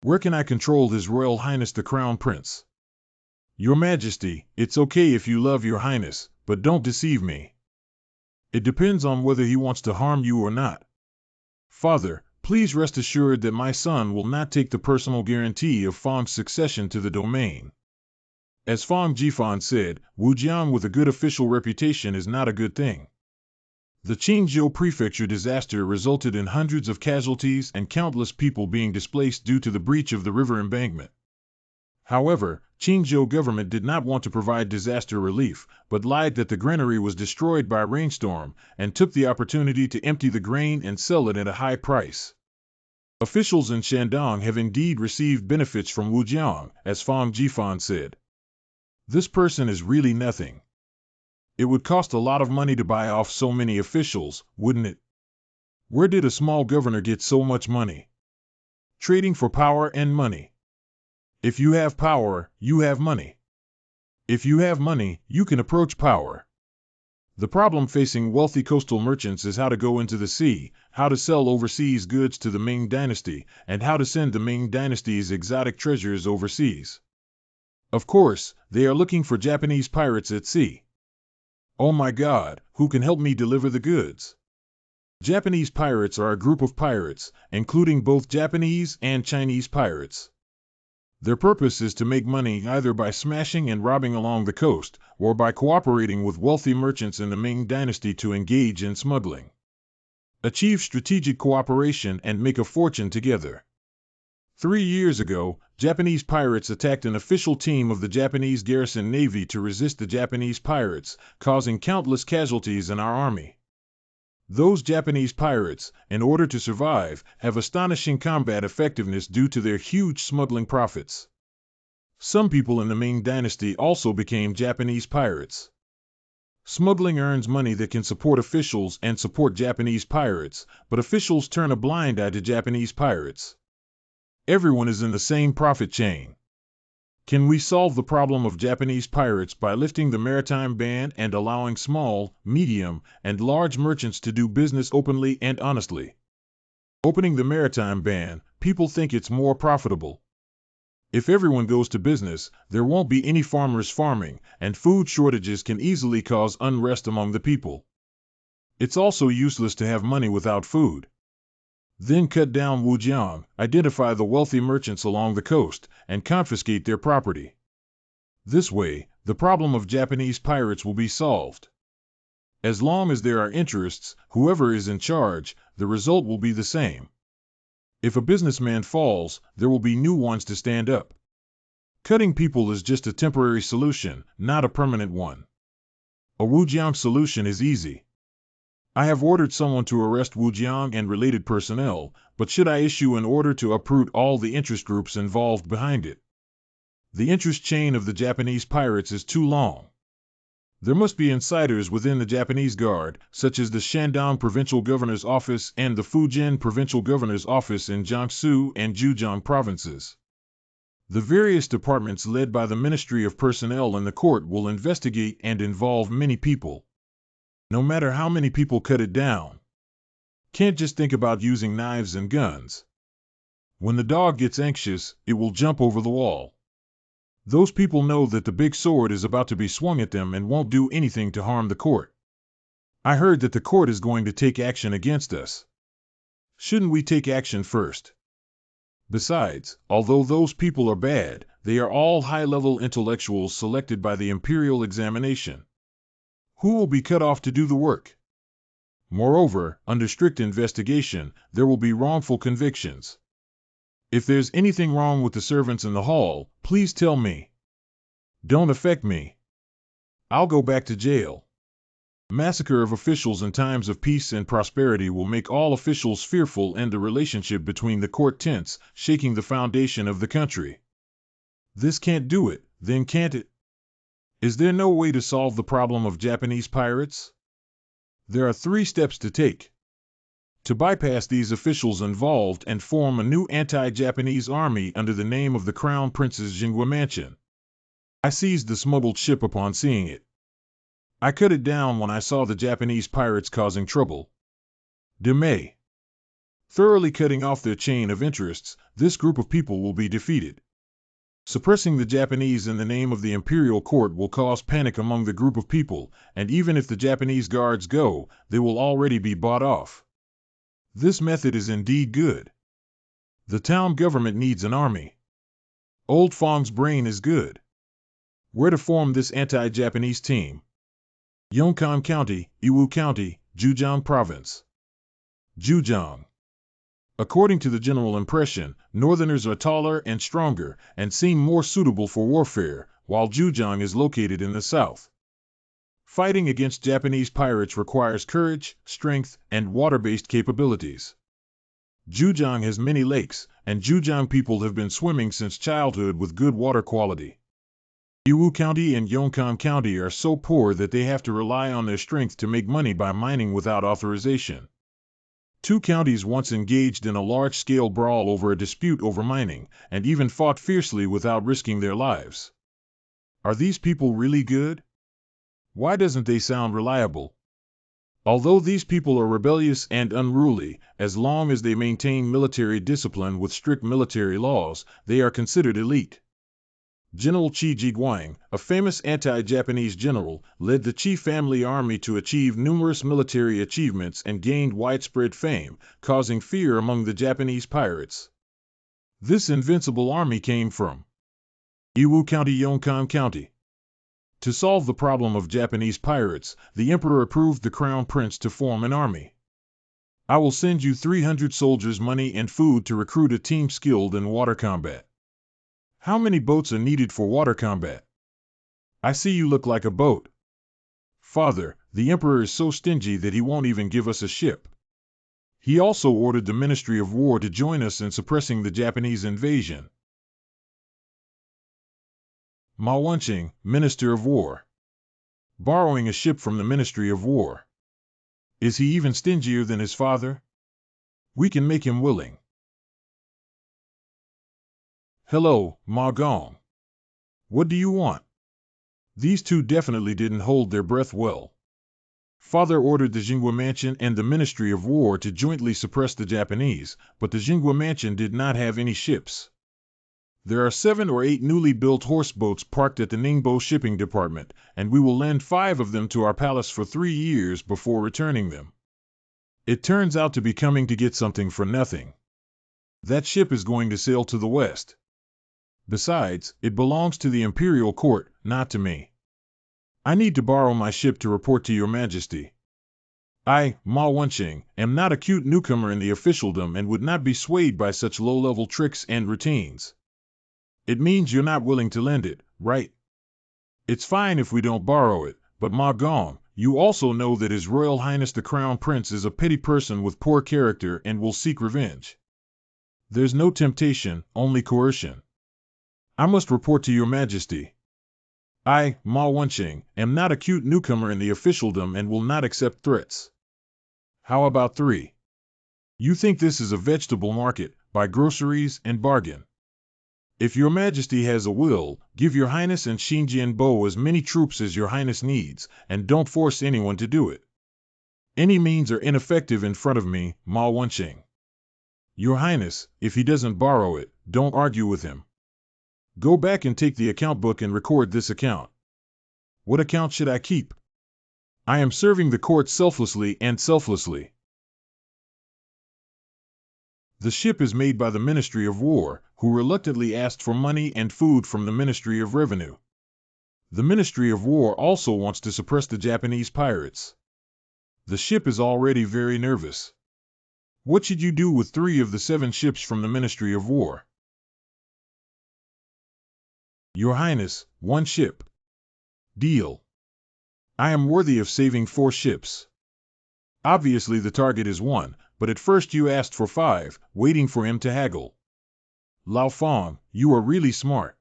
Where can I control His Royal Highness the Crown Prince? Your Majesty, it's okay if you love Your Highness, but don't deceive me. It depends on whether he wants to harm you or not. Father, please rest assured that my son will not take the personal guarantee of Fang's succession to the domain. As Fang Jifan said, Wu Jiang with a good official reputation is not a good thing. The Qingzhou prefecture disaster resulted in hundreds of casualties and countless people being displaced due to the breach of the river embankment. However, Qingzhou government did not want to provide disaster relief, but lied that the granary was destroyed by a rainstorm and took the opportunity to empty the grain and sell it at a high price. Officials in Shandong have indeed received benefits from Wujiang, as Fang Jifan said. This person is really nothing. It would cost a lot of money to buy off so many officials, wouldn't it? Where did a small governor get so much money? Trading for power and money. If you have power, you have money. If you have money, you can approach power. The problem facing wealthy coastal merchants is how to go into the sea, how to sell overseas goods to the Ming Dynasty, and how to send the Ming Dynasty's exotic treasures overseas. Of course, they are looking for Japanese pirates at sea. Oh my God, who can help me deliver the goods? Japanese pirates are a group of pirates, including both Japanese and Chinese pirates. Their purpose is to make money either by smashing and robbing along the coast, or by cooperating with wealthy merchants in the Ming Dynasty to engage in smuggling. Achieve strategic cooperation and make a fortune together. 3 years ago, Japanese pirates attacked an official team of the Japanese garrison navy to resist the Japanese pirates, causing countless casualties in our army. Those Japanese pirates, in order to survive, have astonishing combat effectiveness due to their huge smuggling profits. Some people in the Ming Dynasty also became Japanese pirates. Smuggling earns money that can support officials and support Japanese pirates, but officials turn a blind eye to Japanese pirates. Everyone is in the same profit chain. Can we solve the problem of Japanese pirates by lifting the maritime ban and allowing small, medium, and large merchants to do business openly and honestly? Opening the maritime ban, people think it's more profitable. If everyone goes to business, there won't be any farmers farming, and food shortages can easily cause unrest among the people. It's also useless to have money without food. Then cut down Wujiang, identify the wealthy merchants along the coast, and confiscate their property. This way, the problem of Japanese pirates will be solved. As long as there are interests, whoever is in charge, the result will be the same. If a businessman falls, there will be new ones to stand up. Cutting people is just a temporary solution, not a permanent one. A Wujiang solution is easy. I have ordered someone to arrest Wujiang and related personnel, but should I issue an order to uproot all the interest groups involved behind it? The interest chain of the Japanese pirates is too long. There must be insiders within the Japanese Guard, such as the Shandong Provincial Governor's Office and the Fujian Provincial Governor's Office in Jiangsu and Zhejiang provinces. The various departments led by the Ministry of Personnel and the court will investigate and involve many people. No matter how many people cut it down. Can't just think about using knives and guns. When the dog gets anxious, it will jump over the wall. Those people know that the big sword is about to be swung at them and won't do anything to harm the court. I heard that the court is going to take action against us. Shouldn't we take action first? Besides, although those people are bad, they are all high-level intellectuals selected by the Imperial examination. Who will be cut off to do the work? Moreover, under strict investigation, there will be wrongful convictions. If there's anything wrong with the servants in the hall, please tell me. Don't affect me. I'll go back to jail. Massacre of officials in times of peace and prosperity will make all officials fearful and the relationship between the court tense, shaking the foundation of the country. This can't do it, then can't it? Is there no way to solve the problem of Japanese pirates? There are 3 steps to take. To bypass these officials involved and form a new anti-Japanese army under the name of the Crown Prince's Jinghua Mansion. I seized the smuggled ship upon seeing it. I cut it down when I saw the Japanese pirates causing trouble. Demay. Thoroughly cutting off their chain of interests, this group of people will be defeated. Suppressing the Japanese in the name of the Imperial Court will cause panic among the group of people, and even if the Japanese guards go, they will already be bought off. This method is indeed good. The town government needs an army. Old Fong's brain is good. Where to form this anti-Japanese team? Yongkan County, Iwu County, Zhejiang Province. Zhejiang. According to the general impression, Northerners are taller and stronger and seem more suitable for warfare, while Zhejiang is located in the south. Fighting against Japanese pirates requires courage, strength, and water-based capabilities. Zhejiang has many lakes, and Zhejiang people have been swimming since childhood with good water quality. Yiwu County and Yongkan County are so poor that they have to rely on their strength to make money by mining without authorization. Two counties once engaged in a large-scale brawl over a dispute over mining, and even fought fiercely without risking their lives. Are these people really good? Why doesn't they sound reliable? Although these people are rebellious and unruly, as long as they maintain military discipline with strict military laws, they are considered elite. General Qi Jiguang, a famous anti-Japanese general, led the Qi family army to achieve numerous military achievements and gained widespread fame, causing fear among the Japanese pirates. This invincible army came from Yiwu County, Yongkan County. To solve the problem of Japanese pirates, the emperor approved the crown prince to form an army. I will send you 300 soldiers, money, and food to recruit a team skilled in water combat. How many boats are needed for water combat? I see you look like a boat. Father, the emperor is so stingy that he won't even give us a ship. He also ordered the Ministry of War to join us in suppressing the Japanese invasion. Ma Wenqing, Minister of War. Borrowing a ship from the Ministry of War. Is he even stingier than his father? We can make him willing. Hello, Ma Gong. What do you want? These two definitely didn't hold their breath well. Father ordered the Jingwa Mansion and the Ministry of War to jointly suppress the Japanese, but the Jingwa Mansion did not have any ships. There are 7 or 8 newly built horse boats parked at the Ningbo shipping department, and we will lend 5 of them to our palace for 3 years before returning them. It turns out to be coming to get something for nothing. That ship is going to sail to the west. Besides, it belongs to the Imperial court, not to me. I need to borrow my ship to report to your majesty. I, Ma Wenqing, am not a cute newcomer in the officialdom and would not be swayed by such low-level tricks and routines. It means you're not willing to lend it, right? It's fine if we don't borrow it, but Ma Gong, you also know that His Royal Highness the Crown Prince is a petty person with poor character and will seek revenge. There's no temptation, only coercion. I must report to your majesty. I, Ma Wenqing, am not a cute newcomer in the officialdom and will not accept threats. How about 3? You think this is a vegetable market, buy groceries and bargain. If your majesty has a will, give your highness and Xinjianbo as many troops as your highness needs, and don't force anyone to do it. Any means are ineffective in front of me, Ma Wenqing. Your highness, if he doesn't borrow it, don't argue with him. Go back and take the account book and record this account. What account should I keep? I am serving the court selflessly and selflessly. The ship is made by the Ministry of War, who reluctantly asked for money and food from the Ministry of Revenue. The Ministry of War also wants to suppress the Japanese pirates. The ship is already very nervous. What should you do with 3 of the 7 ships from the Ministry of War? Your Highness, 1 ship. Deal. I am worthy of saving 4 ships. Obviously the target is 1, but at first you asked for 5, waiting for him to haggle. Lao Fong, you are really smart.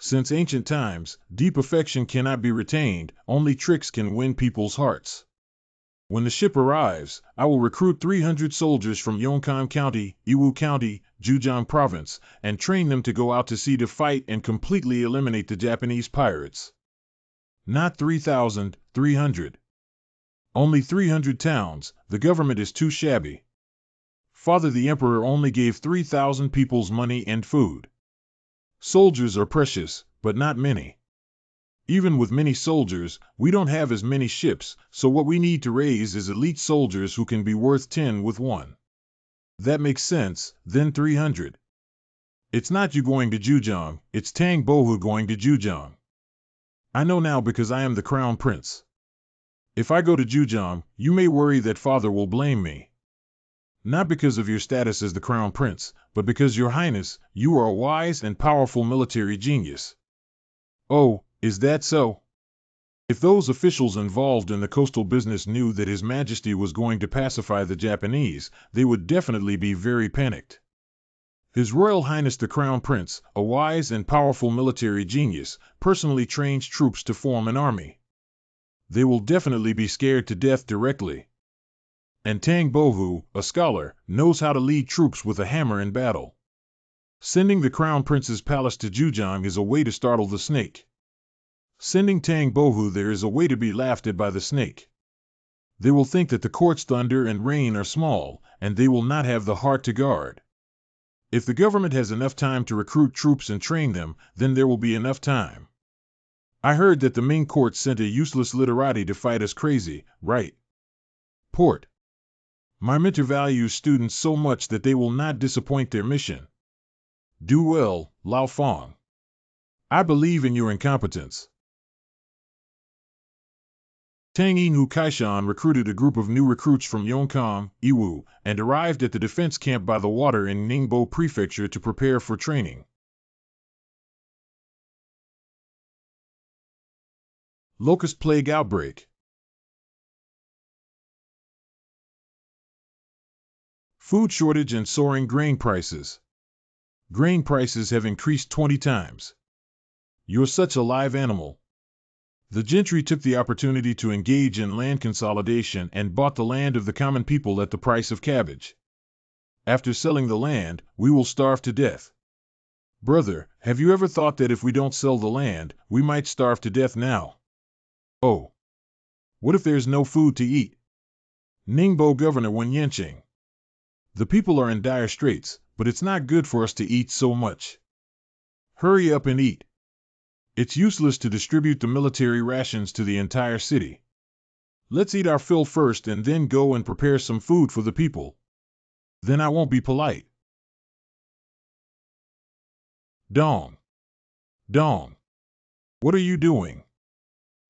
Since ancient times, deep affection cannot be retained, only tricks can win people's hearts. When the ship arrives, I will recruit 300 soldiers from Yongkan County, Yiwu County, Zhejiang Province, and train them to go out to sea to fight and completely eliminate the Japanese pirates. Not 3,300. Only 300 towns, the government is too shabby. Father the Emperor only gave 3,000 people's money and food. Soldiers are precious, but not many. Even with many soldiers, we don't have as many ships, so what we need to raise is elite soldiers who can be worth 10 with 1. That makes sense, then 300. It's not you going to Zhejiang, it's Tang Bohu going to Zhejiang. I know now because I am the Crown Prince. If I go to Zhejiang, you may worry that Father will blame me. Not because of your status as the Crown Prince, but because, Your Highness, you are a wise and powerful military genius. Oh, is that so? If those officials involved in the coastal business knew that His Majesty was going to pacify the Japanese, they would definitely be very panicked. His Royal Highness the Crown Prince, a wise and powerful military genius, personally trains troops to form an army. They will definitely be scared to death directly. And Tang Bohu, a scholar, knows how to lead troops with a hammer in battle. Sending the Crown Prince's palace to Zhujiang is a way to startle the snake. Sending Tang Bohu there is a way to be laughed at by the snake. They will think that the court's thunder and rain are small, and they will not have the heart to guard. If the government has enough time to recruit troops and train them, then there will be enough time. I heard that the Ming court sent a useless literati to fight us crazy, right? Port. My mentor values students so much that they will not disappoint their mission. Do well, Lao Fong. I believe in your incompetence. Tang Yinhu Kaishan recruited a group of new recruits from Yongkang, Yiwu, and arrived at the defense camp by the water in Ningbo Prefecture to prepare for training. Locust Plague Outbreak. Food shortage and soaring grain prices. Grain prices have increased 20 times. You're such a live animal. The gentry took the opportunity to engage in land consolidation and bought the land of the common people at the price of cabbage. After selling the land, we will starve to death. Brother, have you ever thought that if we don't sell the land, we might starve to death now? Oh. What if there's no food to eat? Ningbo Governor Wen Yanqing. The people are in dire straits, but it's not good for us to eat so much. Hurry up and eat. It's useless to distribute the military rations to the entire city. Let's eat our fill first and then go and prepare some food for the people. Then I won't be polite. Dong. Dong. What are you doing?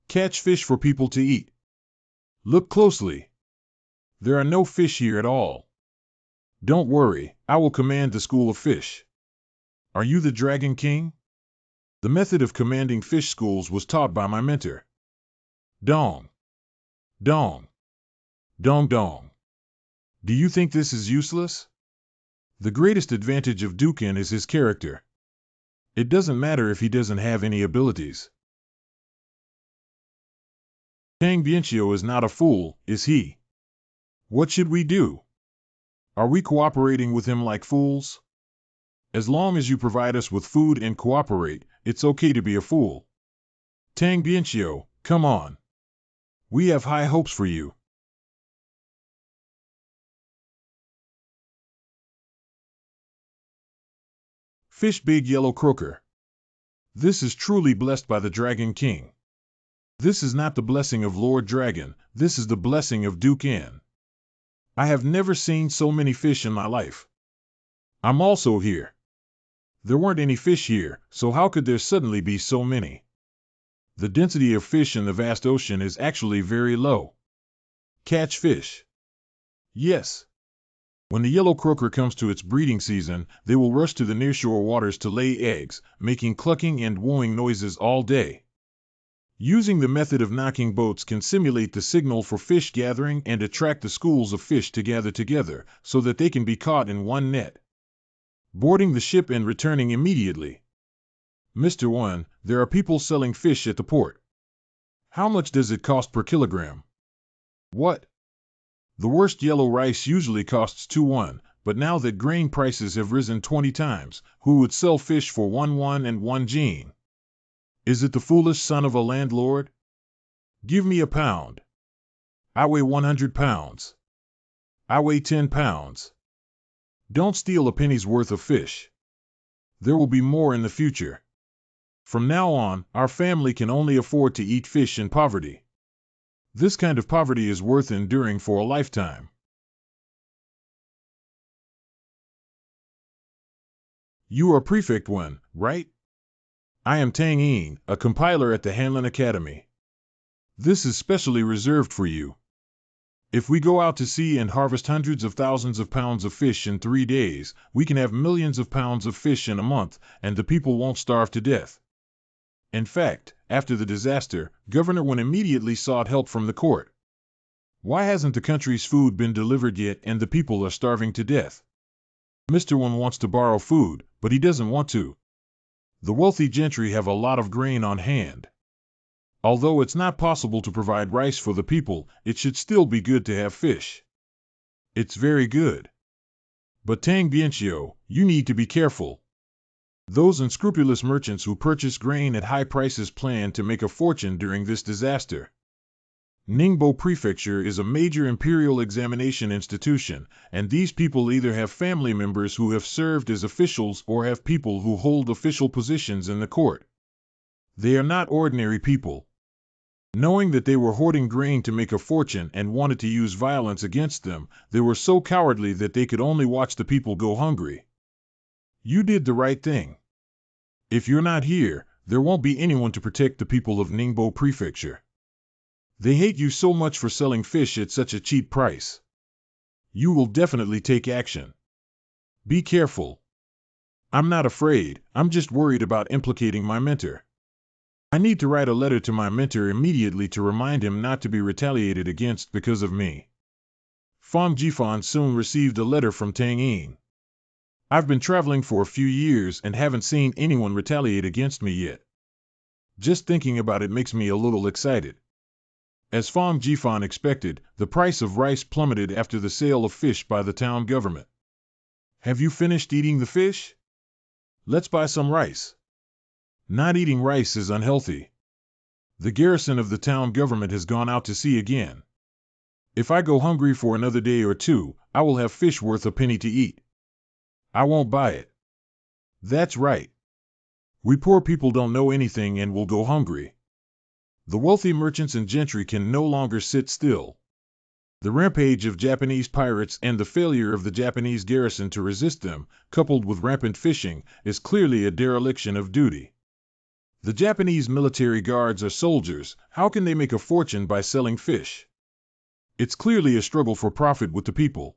Catch fish for people to eat. Look closely. There are no fish here at all. Don't worry, I will command the school of fish. Are you the Dragon King? The method of commanding fish schools was taught by my mentor. Dong. Dong. Dong dong. Do you think this is useless? The greatest advantage of Dukin is his character. It doesn't matter if he doesn't have any abilities. Tang Bianchio is not a fool, is he? What should we do? Are we cooperating with him like fools? As long as you provide us with food and cooperate, it's okay to be a fool. Tang Bianchio, come on. We have high hopes for you. Fish Big Yellow Croaker. This is truly blessed by the Dragon King. This is not the blessing of Lord Dragon, this is the blessing of Duke N. I have never seen so many fish in my life. I'm also here. There weren't any fish here, so how could there suddenly be so many? The density of fish in the vast ocean is actually very low. Catch fish. Yes. When the yellow croaker comes to its breeding season, they will rush to the nearshore waters to lay eggs, making clucking and wooing noises all day. Using the method of knocking boats can simulate the signal for fish gathering and attract the schools of fish to gather together, so that they can be caught in one net. Boarding the ship and returning immediately. Mr. 1, there are people selling fish at the port. How much does it cost per kilogram? What? The worst yellow rice usually costs 2 won, but now that grain prices have risen 20 times, who would sell fish for 1 won and 1 jin? Is it the foolish son of a landlord? Give me a pound. I weigh 100 pounds. I weigh 10 pounds. Don't steal a penny's worth of fish. There will be more in the future. From now on, our family can only afford to eat fish in poverty. This kind of poverty is worth enduring for a lifetime. You are Prefect 1, right? I am Tang Ying, a compiler at the Hanlin Academy. This is specially reserved for you. If we go out to sea and harvest hundreds of thousands of pounds of fish in 3 days, we can have millions of pounds of fish in a month, and the people won't starve to death. In fact, after the disaster, Governor Wen immediately sought help from the court. Why hasn't the country's food been delivered yet and the people are starving to death? Mr. Wen wants to borrow food, but he doesn't want to. The wealthy gentry have a lot of grain on hand. Although it's not possible to provide rice for the people, it should still be good to have fish. It's very good. But Tang Bianxiu, you need to be careful. Those unscrupulous merchants who purchase grain at high prices plan to make a fortune during this disaster. Ningbo Prefecture is a major imperial examination institution, and these people either have family members who have served as officials or have people who hold official positions in the court. They are not ordinary people. Knowing that they were hoarding grain to make a fortune and wanted to use violence against them, they were so cowardly that they could only watch the people go hungry. You did the right thing. If you're not here, there won't be anyone to protect the people of Ningbo Prefecture. They hate you so much for selling fish at such a cheap price. You will definitely take action. Be careful. I'm not afraid, I'm just worried about implicating my mentor. I need to write a letter to my mentor immediately to remind him not to be retaliated against because of me. Fang Jifan soon received a letter from Tang Yin. I've been traveling for a few years and haven't seen anyone retaliate against me yet. Just thinking about it makes me a little excited. As Fang Jifan expected, the price of rice plummeted after the sale of fish by the town government. Have you finished eating the fish? Let's buy some rice. Not eating rice is unhealthy. The garrison of the town government has gone out to sea again. If I go hungry for another day or two, I will have fish worth a penny to eat. I won't buy it. That's right. We poor people don't know anything and will go hungry. The wealthy merchants and gentry can no longer sit still. The rampage of Japanese pirates and the failure of the Japanese garrison to resist them, coupled with rampant fishing, is clearly a dereliction of duty. The Japanese military guards are soldiers. How can they make a fortune by selling fish? It's clearly a struggle for profit with the people.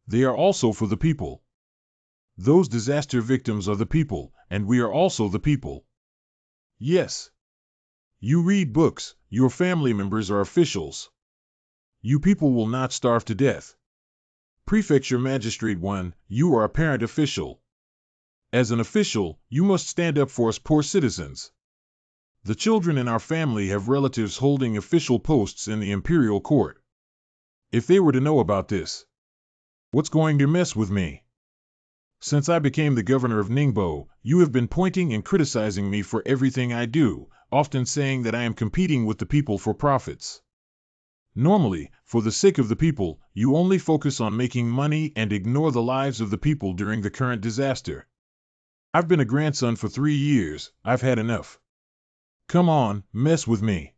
They are also for the people. Those disaster victims are the people, and we are also the people. Yes. You read books, your family members are officials. You people will not starve to death. Prefecture Magistrate 1, you are a parent official. As an official, you must stand up for us poor citizens. The children in our family have relatives holding official posts in the Imperial Court. If they were to know about this, what's going to mess with me? Since I became the governor of Ningbo, you have been pointing and criticizing me for everything I do, often saying that I am competing with the people for profits. Normally, for the sake of the people, you only focus on making money and ignore the lives of the people during the current disaster. I've been a grandson for 3 years, I've had enough. Come on, mess with me.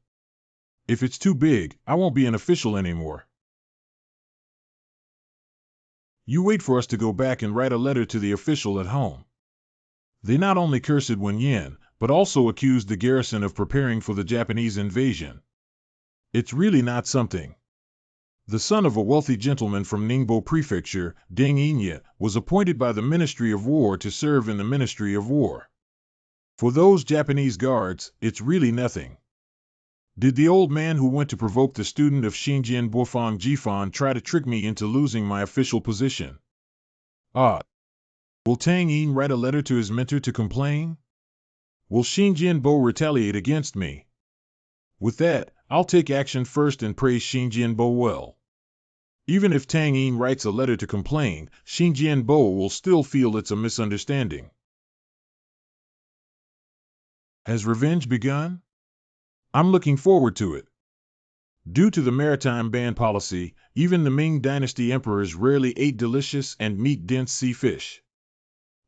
If it's too big, I won't be an official anymore. You wait for us to go back and write a letter to the official at home. They not only cursed Wen Yin, but also accused the garrison of preparing for the Japanese invasion. It's really not something. The son of a wealthy gentleman from Ningbo Prefecture, Deng Yinya, was appointed by the Ministry of War to serve in the Ministry of War. For those Japanese guards, it's really nothing. Did the old man who went to provoke the student of Xinjian Bofang Jifan try to trick me into losing my official position? Will Tang Yin write a letter to his mentor to complain? Will Xinjian Bo retaliate against me? With that, I'll take action first and praise Xinjian Bo well. Even if Tang Yin writes a letter to complain, Xinjian Bo will still feel it's a misunderstanding. Has revenge begun? I'm looking forward to it. Due to the maritime ban policy, even the Ming Dynasty emperors rarely ate delicious and meat-dense sea fish.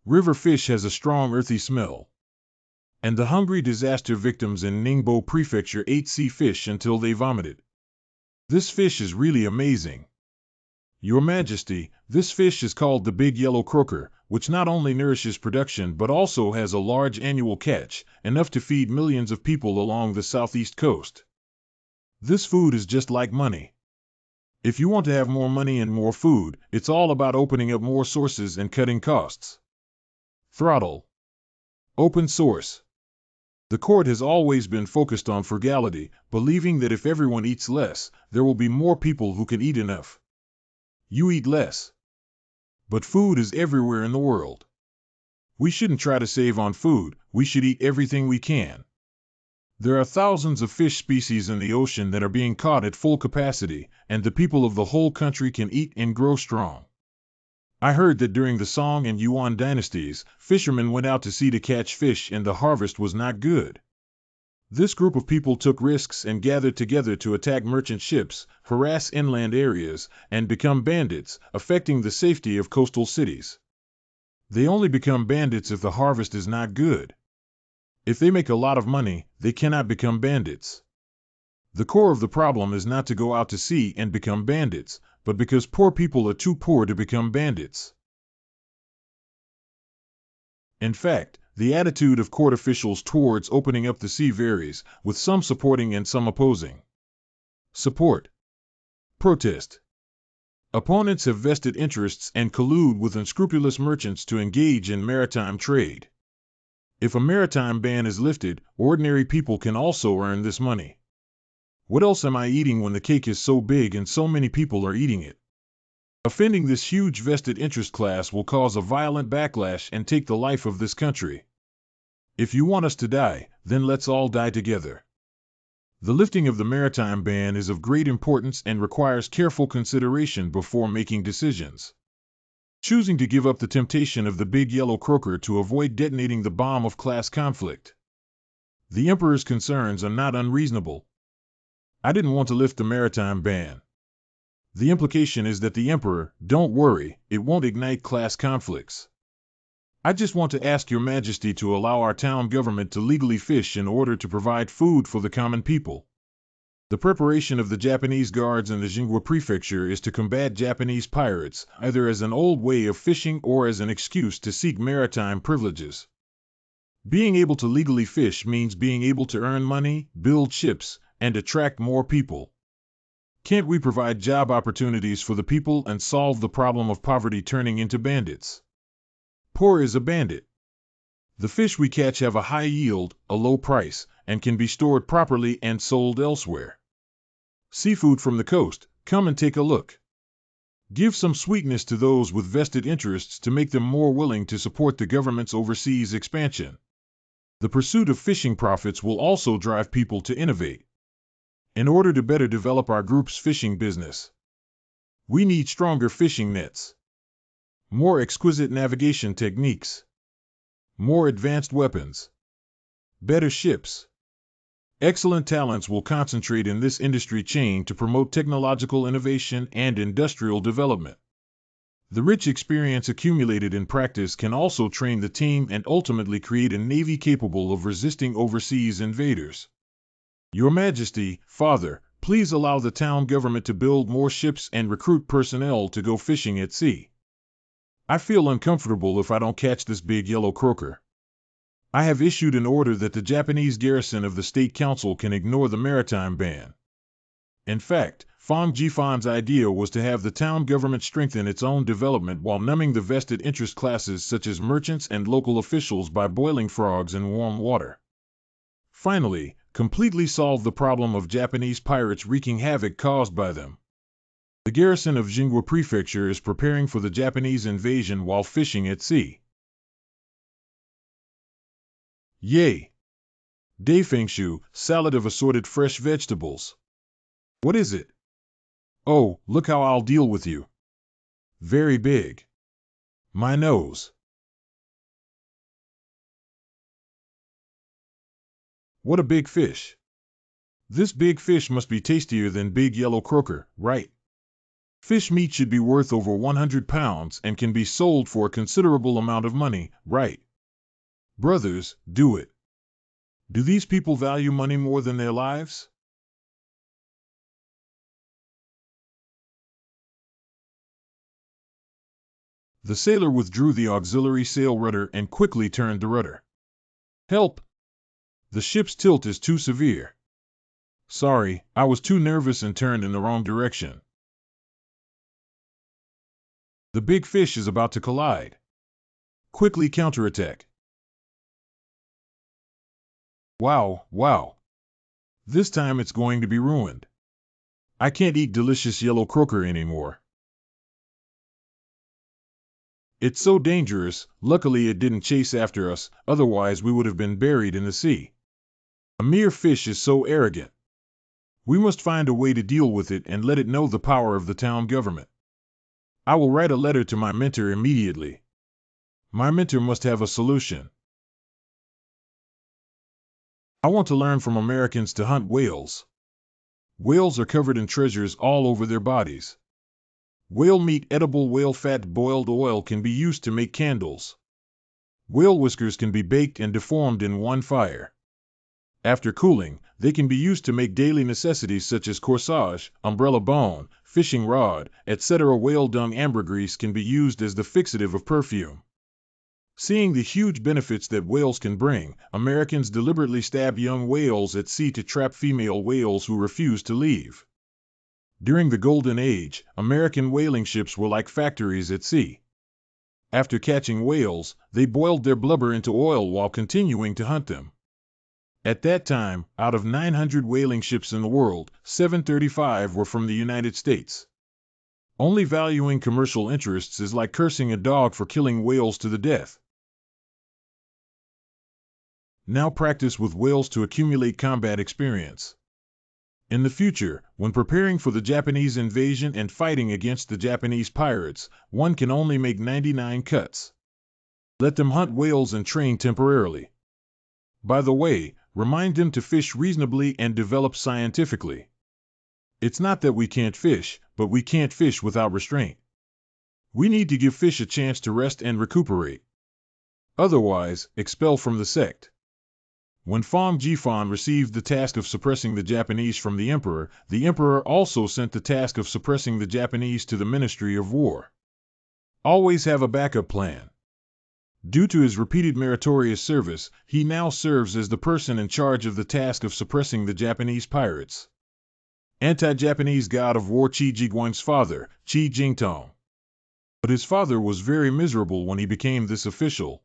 River fish has a strong earthy smell. And the hungry disaster victims in Ningbo Prefecture ate sea fish until they vomited. This fish is really amazing. Your Majesty, this fish is called the big yellow croaker, which not only nourishes production but also has a large annual catch, enough to feed millions of people along the southeast coast. This food is just like money. If you want to have more money and more food, it's all about opening up more sources and cutting costs. Throttle. Open source. The court has always been focused on frugality, believing that if everyone eats less, there will be more people who can eat enough. You eat less. But food is everywhere in the world. We shouldn't try to save on food, we should eat everything we can. There are thousands of fish species in the ocean that are being caught at full capacity, and the people of the whole country can eat and grow strong. I heard that during the Song and Yuan dynasties, fishermen went out to sea to catch fish and the harvest was not good. This group of people took risks and gathered together to attack merchant ships, harass inland areas, and become bandits, affecting the safety of coastal cities. They only become bandits if the harvest is not good. If they make a lot of money, they cannot become bandits. The core of the problem is not to go out to sea and become bandits, but because poor people are too poor to become bandits. In fact, the attitude of court officials towards opening up the sea varies, with some supporting and some opposing. Support. Protest. Opponents have vested interests and collude with unscrupulous merchants to engage in maritime trade. If a maritime ban is lifted, ordinary people can also earn this money. What else am I eating when the cake is so big and so many people are eating it? Offending this huge vested interest class will cause a violent backlash and take the life of this country. If you want us to die, then let's all die together. The lifting of the maritime ban is of great importance and requires careful consideration before making decisions. Choosing to give up the temptation of the big yellow croaker to avoid detonating the bomb of class conflict. The emperor's concerns are not unreasonable. I didn't want to lift the maritime ban. The implication is that the emperor, don't worry, it won't ignite class conflicts. I just want to ask your majesty to allow our town government to legally fish in order to provide food for the common people. The preparation of the Japanese guards in the Jingwa prefecture is to combat Japanese pirates, either as an old way of fishing or as an excuse to seek maritime privileges. Being able to legally fish means being able to earn money, build ships, and attract more people. Can't we provide job opportunities for the people and solve the problem of poverty turning into bandits? Poor is a bandit. The fish we catch have a high yield, a low price, and can be stored properly and sold elsewhere. Seafood from the coast, come and take a look. Give some sweetness to those with vested interests to make them more willing to support the government's overseas expansion. The pursuit of fishing profits will also drive people to innovate. In order to better develop our group's fishing business, we need stronger fishing nets, more exquisite navigation techniques, more advanced weapons, better ships. Excellent talents will concentrate in this industry chain to promote technological innovation and industrial development. The rich experience accumulated in practice can also train the team and ultimately create a navy capable of resisting overseas invaders. Your Majesty, Father, please allow the town government to build more ships and recruit personnel to go fishing at sea. I feel uncomfortable if I don't catch this big yellow croaker. I have issued an order that the Japanese garrison of the State Council can ignore the maritime ban. In fact, Hongji Fan's idea was to have the town government strengthen its own development while numbing the vested interest classes such as merchants and local officials by boiling frogs in warm water. Finally, completely solve the problem of Japanese pirates wreaking havoc caused by them. The garrison of Jingwa Prefecture is preparing for the Japanese invasion while fishing at sea. Yay! Daifengshu, salad of assorted fresh vegetables. What is it? Oh, look how I'll deal with you. Very big. My nose. What a big fish. This big fish must be tastier than big yellow croaker, right? Fish meat should be worth over 100 pounds and can be sold for a considerable amount of money, right? Brothers, do it. Do these people value money more than their lives? The sailor withdrew the auxiliary sail rudder and quickly turned the rudder. Help! The ship's tilt is too severe. Sorry, I was too nervous and turned in the wrong direction. The big fish is about to collide. Quickly counterattack. Wow, wow. This time it's going to be ruined. I can't eat delicious yellow croaker anymore. It's so dangerous. Luckily it didn't chase after us, otherwise we would have been buried in the sea. A mere fish is so arrogant. We must find a way to deal with it and let it know the power of the town government. I will write a letter to my mentor immediately. My mentor must have a solution. I want to learn from Americans to hunt whales. Whales are covered in treasures all over their bodies. Whale meat, edible whale fat, boiled oil can be used to make candles. Whale whiskers can be baked and deformed in one fire. After cooling, they can be used to make daily necessities such as corsage, umbrella bone, fishing rod, etc. Whale dung ambergris can be used as the fixative of perfume. Seeing the huge benefits that whales can bring, Americans deliberately stab young whales at sea to trap female whales who refuse to leave. During the Golden Age, American whaling ships were like factories at sea. After catching whales, they boiled their blubber into oil while continuing to hunt them. At that time, out of 900 whaling ships in the world, 735 were from the United States. Only valuing commercial interests is like cursing a dog for killing whales to the death. Now practice with whales to accumulate combat experience. In the future, when preparing for the Japanese invasion and fighting against the Japanese pirates, one can only make 99 cuts. Let them hunt whales and train temporarily. By the way, remind them to fish reasonably and develop scientifically. It's not that we can't fish, but we can't fish without restraint. We need to give fish a chance to rest and recuperate. Otherwise, expel from the sect. When Hongji received the task of suppressing the Japanese from the Emperor also sent the task of suppressing the Japanese to the Ministry of War. Always have a backup plan. Due to his repeated meritorious service, he now serves as the person in charge of the task of suppressing the Japanese pirates. Anti-Japanese god of war Qi Jiguang's father, Qi Jingtong. But his father was very miserable when he became this official.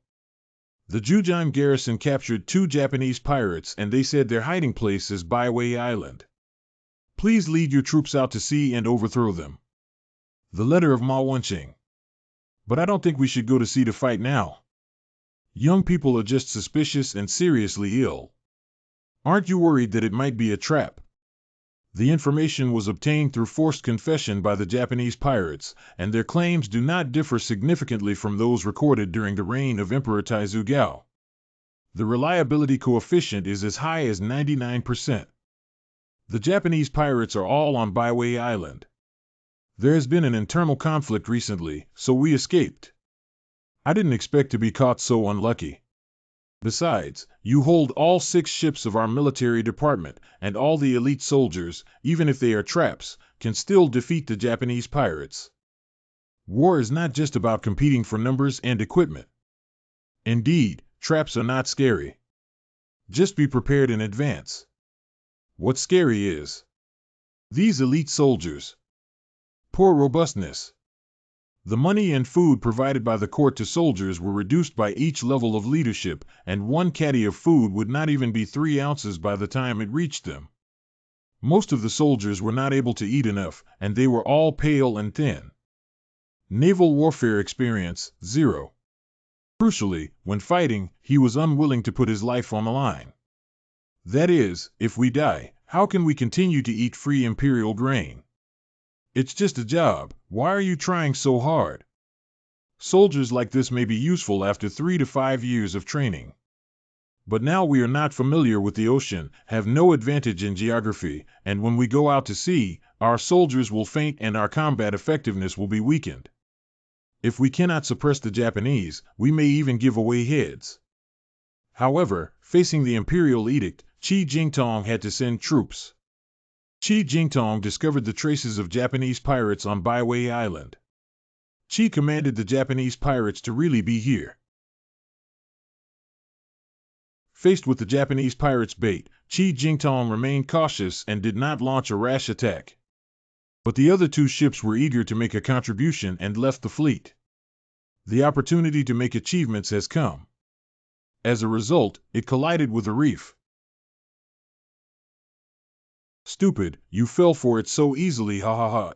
The Zhujiang garrison captured 2 Japanese pirates and they said their hiding place is Byway Island. Please lead your troops out to sea and overthrow them. The letter of Ma Wenqing. But I don't think we should go to sea to fight now. Young people are just suspicious and seriously ill. Aren't you worried that it might be a trap? The information was obtained through forced confession by the Japanese pirates, and their claims do not differ significantly from those recorded during the reign of Emperor Taizugao. The reliability coefficient is as high as 99%. The Japanese pirates are all on Byway Island. There has been an internal conflict recently, so we escaped. I didn't expect to be caught so unlucky. Besides, you hold all 6 ships of our military department, and all the elite soldiers, even if they are traps, can still defeat the Japanese pirates. War is not just about competing for numbers and equipment. Indeed, traps are not scary. Just be prepared in advance. What's scary is these elite soldiers. Poor robustness. The money and food provided by the court to soldiers were reduced by each level of leadership, and 1 caddy of food would not even be 3 ounces by the time it reached them. Most of the soldiers were not able to eat enough, and they were all pale and thin. Naval warfare experience, 0. Crucially, when fighting, he was unwilling to put his life on the line. That is, if we die, how can we continue to eat free Imperial grain? It's just a job. Why are you trying so hard? Soldiers like this may be useful after 3 to 5 years of training. But now we are not familiar with the ocean, have no advantage in geography, and when we go out to sea, our soldiers will faint and our combat effectiveness will be weakened. If we cannot suppress the Japanese, we may even give away heads. However, facing the Imperial edict, Qi Jingtong had to send troops. Qi Jingtong discovered the traces of Japanese pirates on Byway Island. Qi commanded the Japanese pirates to really be here. Faced with the Japanese pirates' bait, Qi Jingtong remained cautious and did not launch a rash attack. But the other 2 ships were eager to make a contribution and left the fleet. The opportunity to make achievements has come. As a result, it collided with a reef. Stupid, you fell for it so easily, ha ha ha.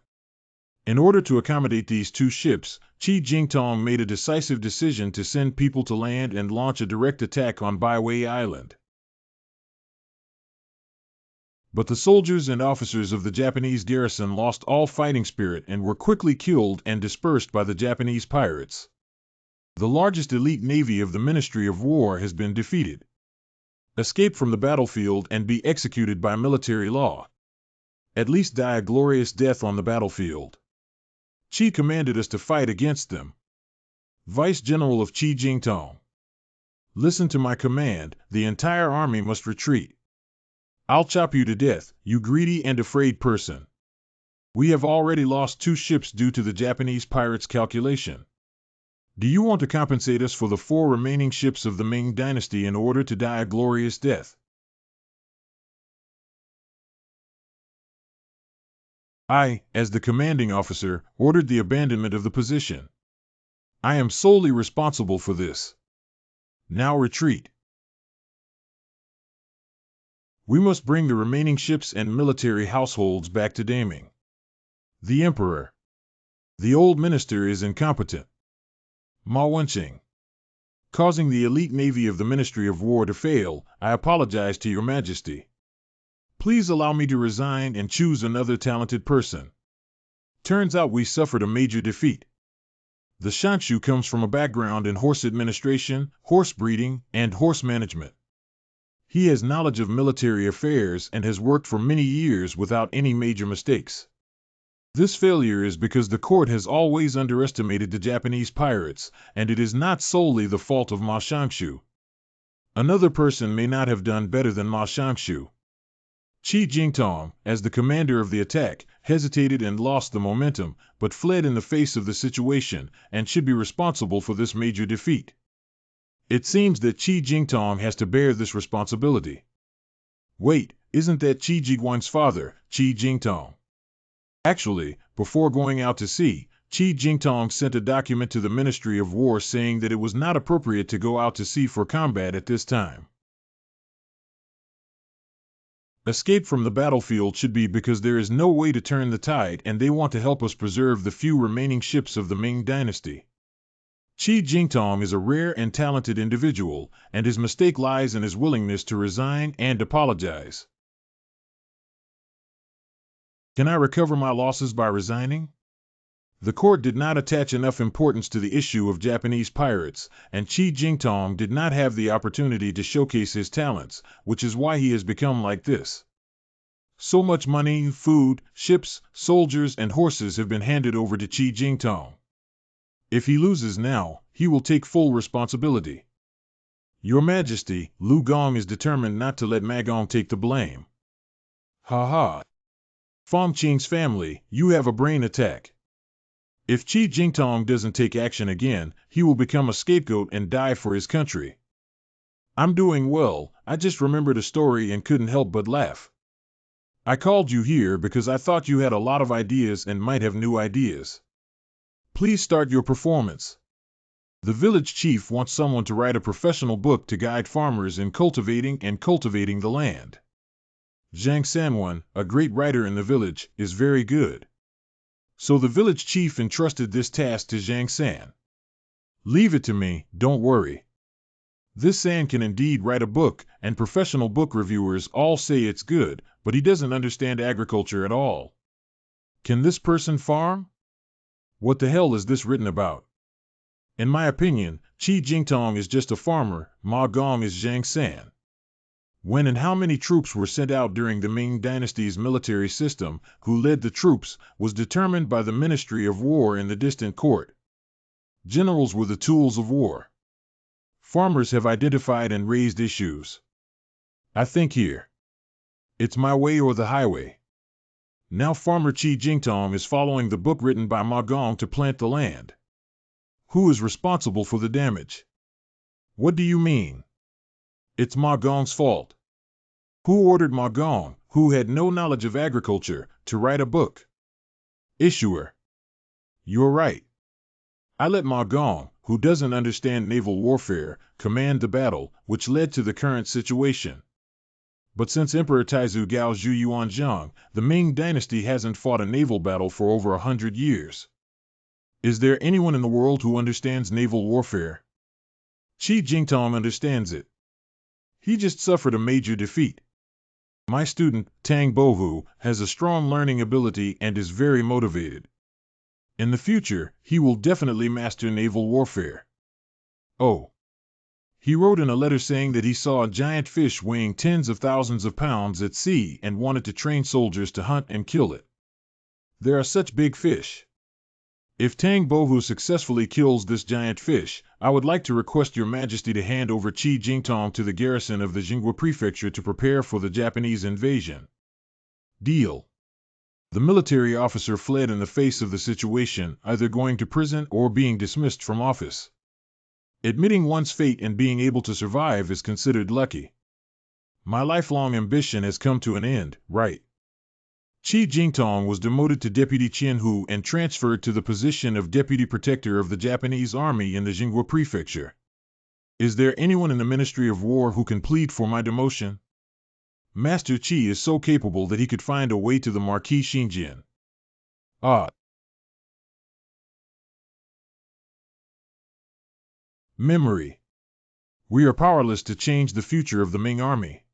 In order to accommodate these two ships, Qi Jingtong made a decisive decision to send people to land and launch a direct attack on Baiwei Island. But the soldiers and officers of the Japanese garrison lost all fighting spirit and were quickly killed and dispersed by the Japanese pirates. The largest elite navy of the Ministry of War has been defeated. Escape from the battlefield and be executed by military law. At least die a glorious death on the battlefield. Qi commanded us to fight against them. Vice General of Qi Jingtong. Listen to my command, the entire army must retreat. I'll chop you to death, you greedy and afraid person. We have already lost 2 ships due to the Japanese pirates' calculation. Do you want to compensate us for the 4 remaining ships of the Ming Dynasty in order to die a glorious death? I, as the commanding officer, ordered the abandonment of the position. I am solely responsible for this. Now retreat. We must bring the remaining ships and military households back to Daming. The Emperor. The old minister is incompetent. Ma Wenqing. Causing the elite navy of the Ministry of War to fail, I apologize to your majesty. Please allow me to resign and choose another talented person. Turns out we suffered a major defeat. The Shanshu comes from a background in horse administration, horse breeding, and horse management. He has knowledge of military affairs and has worked for many years without any major mistakes. This failure is because the court has always underestimated the Japanese pirates, and it is not solely the fault of Ma Shanshu. Another person may not have done better than Ma Shanshu. Qi Jingtong, as the commander of the attack, hesitated and lost the momentum, but fled in the face of the situation, and should be responsible for this major defeat. It seems that Qi Jingtong has to bear this responsibility. Wait, isn't that Qi Jiguan's father, Qi Jingtong? Actually, before going out to sea, Qi Jingtong sent a document to the Ministry of War saying that it was not appropriate to go out to sea for combat at this time. Escape from the battlefield should be because there is no way to turn the tide and they want to help us preserve the few remaining ships of the Ming Dynasty. Qi Jingtong is a rare and talented individual, and his mistake lies in his willingness to resign and apologize. Can I recover my losses by resigning? The court did not attach enough importance to the issue of Japanese pirates, and Qi Jingtong did not have the opportunity to showcase his talents, which is why he has become like this. So much money, food, ships, soldiers, and horses have been handed over to Qi Jingtong. If he loses now, he will take full responsibility. Your Majesty, Lu Gong is determined not to let Ma Gong take the blame. Ha ha. Fong Qing's family, you have a brain attack. If Qi Jingtong doesn't take action again, he will become a scapegoat and die for his country. I'm doing well, I just remembered a story and couldn't help but laugh. I called you here because I thought you had a lot of ideas and might have new ideas. Please start your performance. The village chief wants someone to write a professional book to guide farmers in cultivating the land. Zhang Sanwan, a great writer in the village, is very good. So the village chief entrusted this task to Zhang San. Leave it to me, don't worry. This San can indeed write a book, and professional book reviewers all say it's good, but he doesn't understand agriculture at all. Can this person farm? What the hell is this written about? In my opinion, Qi Jingtong is just a farmer, Ma Gong is Zhang San. When and how many troops were sent out during the Ming Dynasty's military system, who led the troops, was determined by the Ministry of War in the distant court. Generals were the tools of war. Farmers have identified and raised issues. I think here. It's my way or the highway. Now farmer Qi Jingtong is following the book written by Ma Gong to plant the land. Who is responsible for the damage? What do you mean? It's Ma Gong's fault. Who ordered Ma Gong, who had no knowledge of agriculture, to write a book? Issuer. You're right. I let Ma Gong, who doesn't understand naval warfare, command the battle, which led to the current situation. But since Emperor Taizu Gao Zhu Yuanzhang, the Ming Dynasty hasn't fought a naval battle for over 100 years. Is there anyone in the world who understands naval warfare? Qi Jingtong understands it. He just suffered a major defeat. My student, Tang Bohu, has a strong learning ability and is very motivated. In the future, he will definitely master naval warfare. Oh. He wrote in a letter saying that he saw a giant fish weighing tens of thousands of pounds at sea and wanted to train soldiers to hunt and kill it. There are such big fish. If Tang Bohu successfully kills this giant fish, I would like to request Your Majesty to hand over Qi Jingtong to the garrison of the Jinghua Prefecture to prepare for the Japanese invasion. Deal. The military officer fled in the face of the situation, either going to prison or being dismissed from office. Admitting one's fate and being able to survive is considered lucky. My lifelong ambition has come to an end, right? Qi Jingtong was demoted to Deputy Qianhu and transferred to the position of Deputy Protector of the Japanese Army in the Jinghua Prefecture. Is there anyone in the Ministry of War who can plead for my demotion? Master Qi is so capable that he could find a way to the Marquis Xinjian. Ah. Memory. We are powerless to change the future of the Ming Army.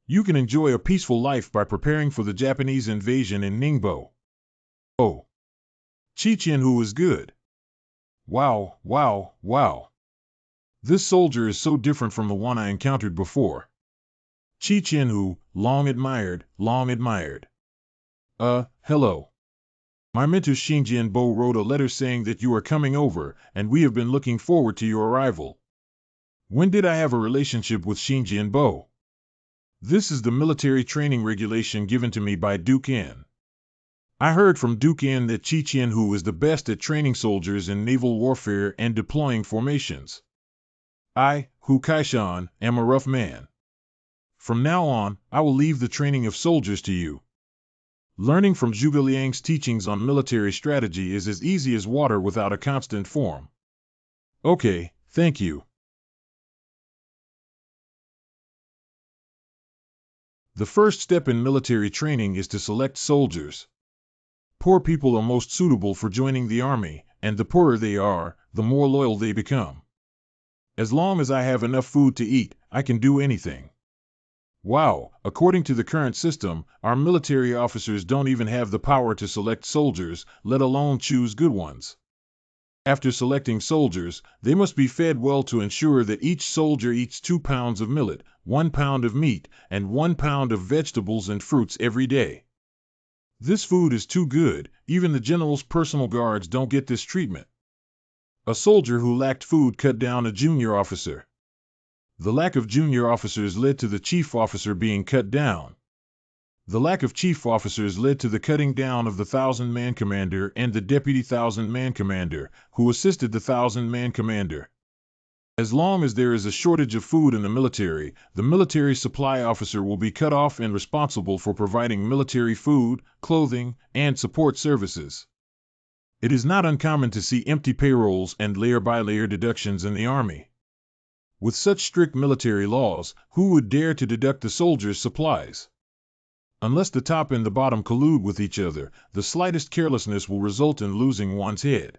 You can enjoy a peaceful life by preparing for the Japanese invasion in Ningbo. Oh. Qi Qianhu is good. Wow, wow, wow. This soldier is so different from the one I encountered before. Qi Qianhu, long admired, long admired. Hello. My mentor Xinjian Bo wrote a letter saying that you are coming over, and we have been looking forward to your arrival. When did I have a relationship with Xinjian Bo? This is the military training regulation given to me by Duke N. I heard from Duke N that Qi Qianhu is the best at training soldiers in naval warfare and deploying formations. I, Hu Kaishan, am a rough man. From now on, I will leave the training of soldiers to you. Learning from Zhuge Liang's teachings on military strategy is as easy as water without a constant form. Okay, thank you. The first step in military training is to select soldiers. Poor people are most suitable for joining the army, and the poorer they are, the more loyal they become. As long as I have enough food to eat, I can do anything. Wow, according to the current system, our military officers don't even have the power to select soldiers, let alone choose good ones. After selecting soldiers, they must be fed well to ensure that each soldier eats 2 pounds of millet, 1 pound of meat, and 1 pound of vegetables and fruits every day. This food is too good, even the general's personal guards don't get this treatment. A soldier who lacked food cut down a junior officer. The lack of junior officers led to the chief officer being cut down. The lack of chief officers led to the cutting down of the 1,000-man commander and the deputy 1,000-man commander, who assisted the 1,000-man commander. As long as there is a shortage of food in the military supply officer will be cut off and responsible for providing military food, clothing, and support services. It is not uncommon to see empty payrolls and layer-by-layer deductions in the army. With such strict military laws, who would dare to deduct the soldiers' supplies? Unless the top and the bottom collude with each other, the slightest carelessness will result in losing one's head.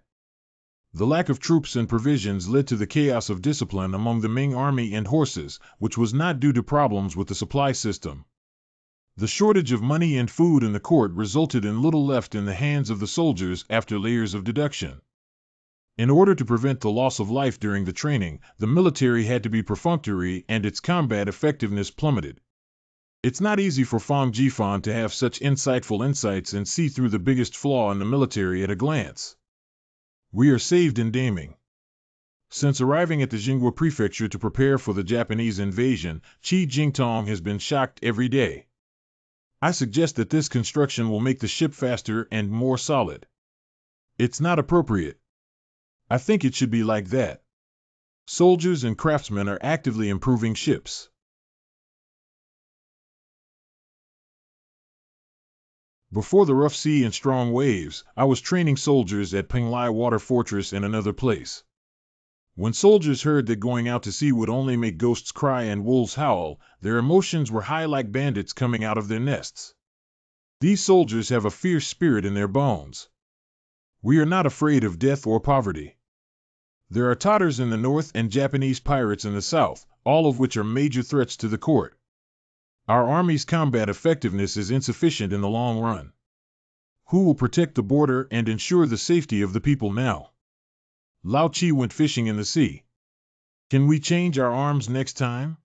The lack of troops and provisions led to the chaos of discipline among the Ming army and horses, which was not due to problems with the supply system. The shortage of money and food in the court resulted in little left in the hands of the soldiers after layers of deduction. In order to prevent the loss of life during the training, the military had to be perfunctory and its combat effectiveness plummeted. It's not easy for Fang Jifan to have such insightful insights and see through the biggest flaw in the military at a glance. We are saved in Daming. Since arriving at the Jinghua Prefecture to prepare for the Japanese invasion, Qi Jingtong has been shocked every day. I suggest that this construction will make the ship faster and more solid. It's not appropriate. I think it should be like that. Soldiers and craftsmen are actively improving ships. Before the rough sea and strong waves, I was training soldiers at Penglai Water Fortress in another place. When soldiers heard that going out to sea would only make ghosts cry and wolves howl, their emotions were high like bandits coming out of their nests. These soldiers have a fierce spirit in their bones. We are not afraid of death or poverty. There are Tatars in the north and Japanese pirates in the south, all of which are major threats to the court. Our army's combat effectiveness is insufficient in the long run. Who will protect the border and ensure the safety of the people now? Lao Chi went fishing in the sea. Can we change our arms next time?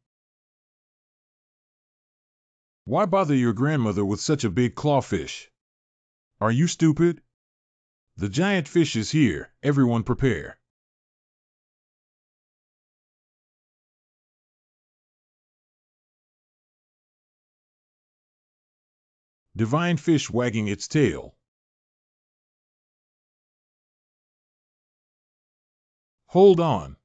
Why bother your grandmother with such a big clawfish? Are you stupid? The giant fish is here, everyone prepare. Divine fish wagging its tail. Hold on.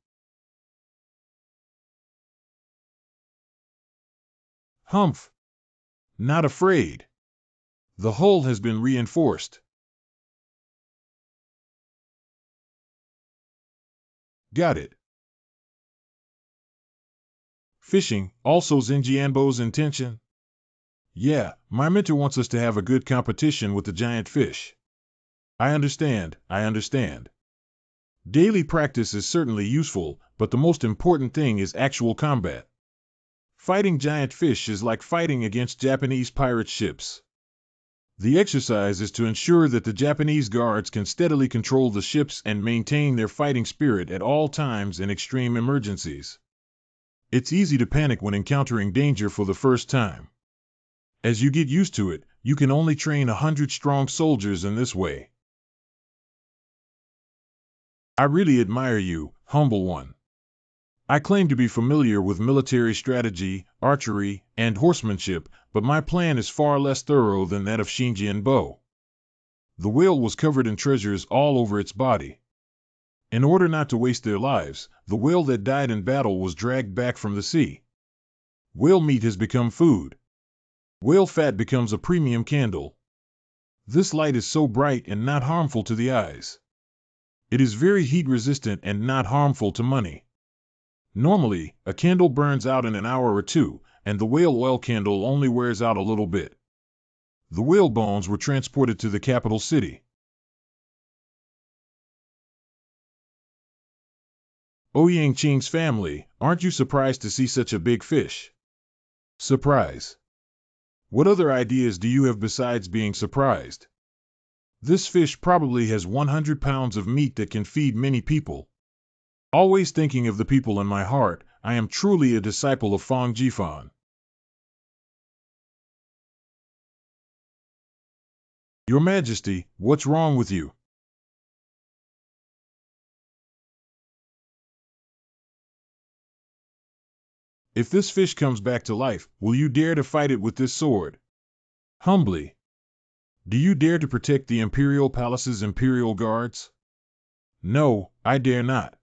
Humph. Not afraid. The hull has been reinforced. Got it. Fishing, also Xinjianbo's intention? Yeah, my mentor wants us to have a good competition with the giant fish. I understand. Daily practice is certainly useful, but the most important thing is actual combat. Fighting giant fish is like fighting against Japanese pirate ships. The exercise is to ensure that the Japanese guards can steadily control the ships and maintain their fighting spirit at all times in extreme emergencies. It's easy to panic when encountering danger for the first time. As you get used to it, you can only train 100 strong soldiers in this way. I really admire you, humble one. I claim to be familiar with military strategy, archery, and horsemanship, but my plan is far less thorough than that of Xinjianbo. The whale was covered in treasures all over its body. In order not to waste their lives, the whale that died in battle was dragged back from the sea. Whale meat has become food. Whale fat becomes a premium candle. This light is so bright and not harmful to the eyes. It is very heat-resistant and not harmful to money. Normally, a candle burns out in an hour or two, and the whale oil candle only wears out a little bit. The whale bones were transported to the capital city. Ouyang Qing's family, aren't you surprised to see such a big fish? Surprise. What other ideas do you have besides being surprised? This fish probably has 100 pounds of meat that can feed many people. Always thinking of the people in my heart, I am truly a disciple of Hongji. Your Majesty, what's wrong with you? If this fish comes back to life, will you dare to fight it with this sword? Humbly. Do you dare to protect the Imperial Palace's Imperial Guards? No, I dare not.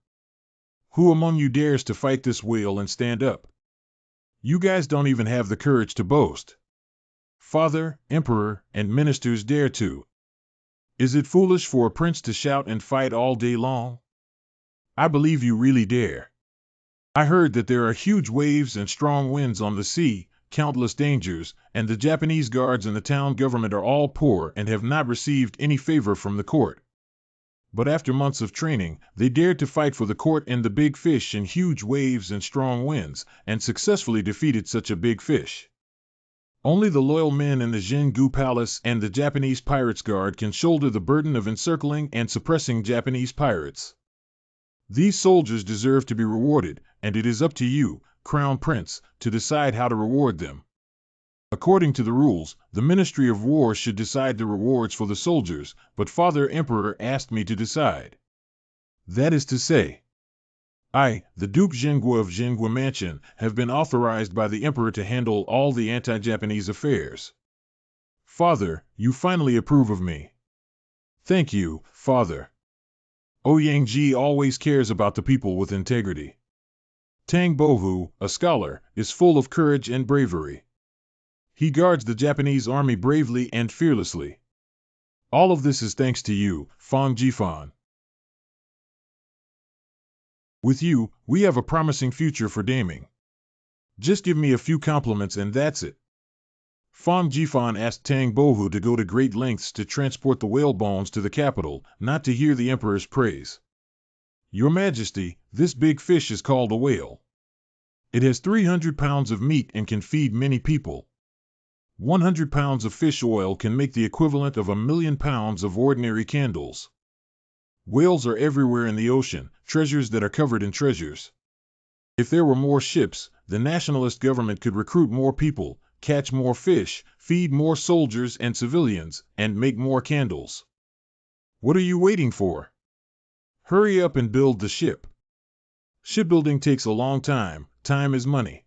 Who among you dares to fight this whale and stand up? You guys don't even have the courage to boast. Father, Emperor, and ministers dare to. Is it foolish for a prince to shout and fight all day long? I believe you really dare. I heard that there are huge waves and strong winds on the sea, countless dangers, and the Japanese guards and the town government are all poor and have not received any favor from the court. But after months of training, they dared to fight for the court and the big fish in huge waves and strong winds, and successfully defeated such a big fish. Only the loyal men in the Jingu Palace and the Japanese Pirates Guard can shoulder the burden of encircling and suppressing Japanese pirates. These soldiers deserve to be rewarded, and it is up to you, Crown Prince, to decide how to reward them. According to the rules, the Ministry of War should decide the rewards for the soldiers, but Father Emperor asked me to decide. That is to say, I, the Duke Jinghua of Jinghua Mansion, have been authorized by the Emperor to handle all the anti-Japanese affairs. Father, you finally approve of me. Thank you, Father. Ouyang Ji always cares about the people with integrity. Tang Bohu, a scholar, is full of courage and bravery. He guards the Japanese army bravely and fearlessly. All of this is thanks to you, Fang Jifan. With you, we have a promising future for daming. Just give me a few compliments and that's it. Fong Jifan asked Tang Bohu to go to great lengths to transport the whale bones to the capital, not to hear the emperor's praise. Your Majesty, this big fish is called a whale. It has 300 pounds of meat and can feed many people. 100 pounds of fish oil can make the equivalent of 1,000,000 pounds of ordinary candles. Whales are everywhere in the ocean, treasures that are covered in treasures. If there were more ships, the nationalist government could recruit more people, catch more fish, feed more soldiers and civilians, and make more candles. What are you waiting for? Hurry up and build the ship. Shipbuilding takes a long time. Time is money.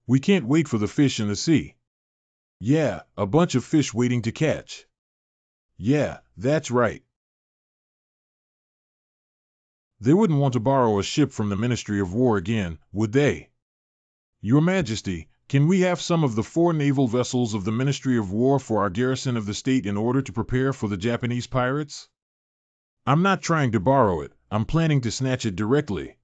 We can't wait for the fish in the sea. Yeah, a bunch of fish waiting to catch. Yeah, that's right. They wouldn't want to borrow a ship from the Ministry of War again, would they? Your Majesty, can we have some of the 4 naval vessels of the Ministry of War for our garrison of the state in order to prepare for the Japanese pirates? I'm not trying to borrow it, I'm planning to snatch it directly.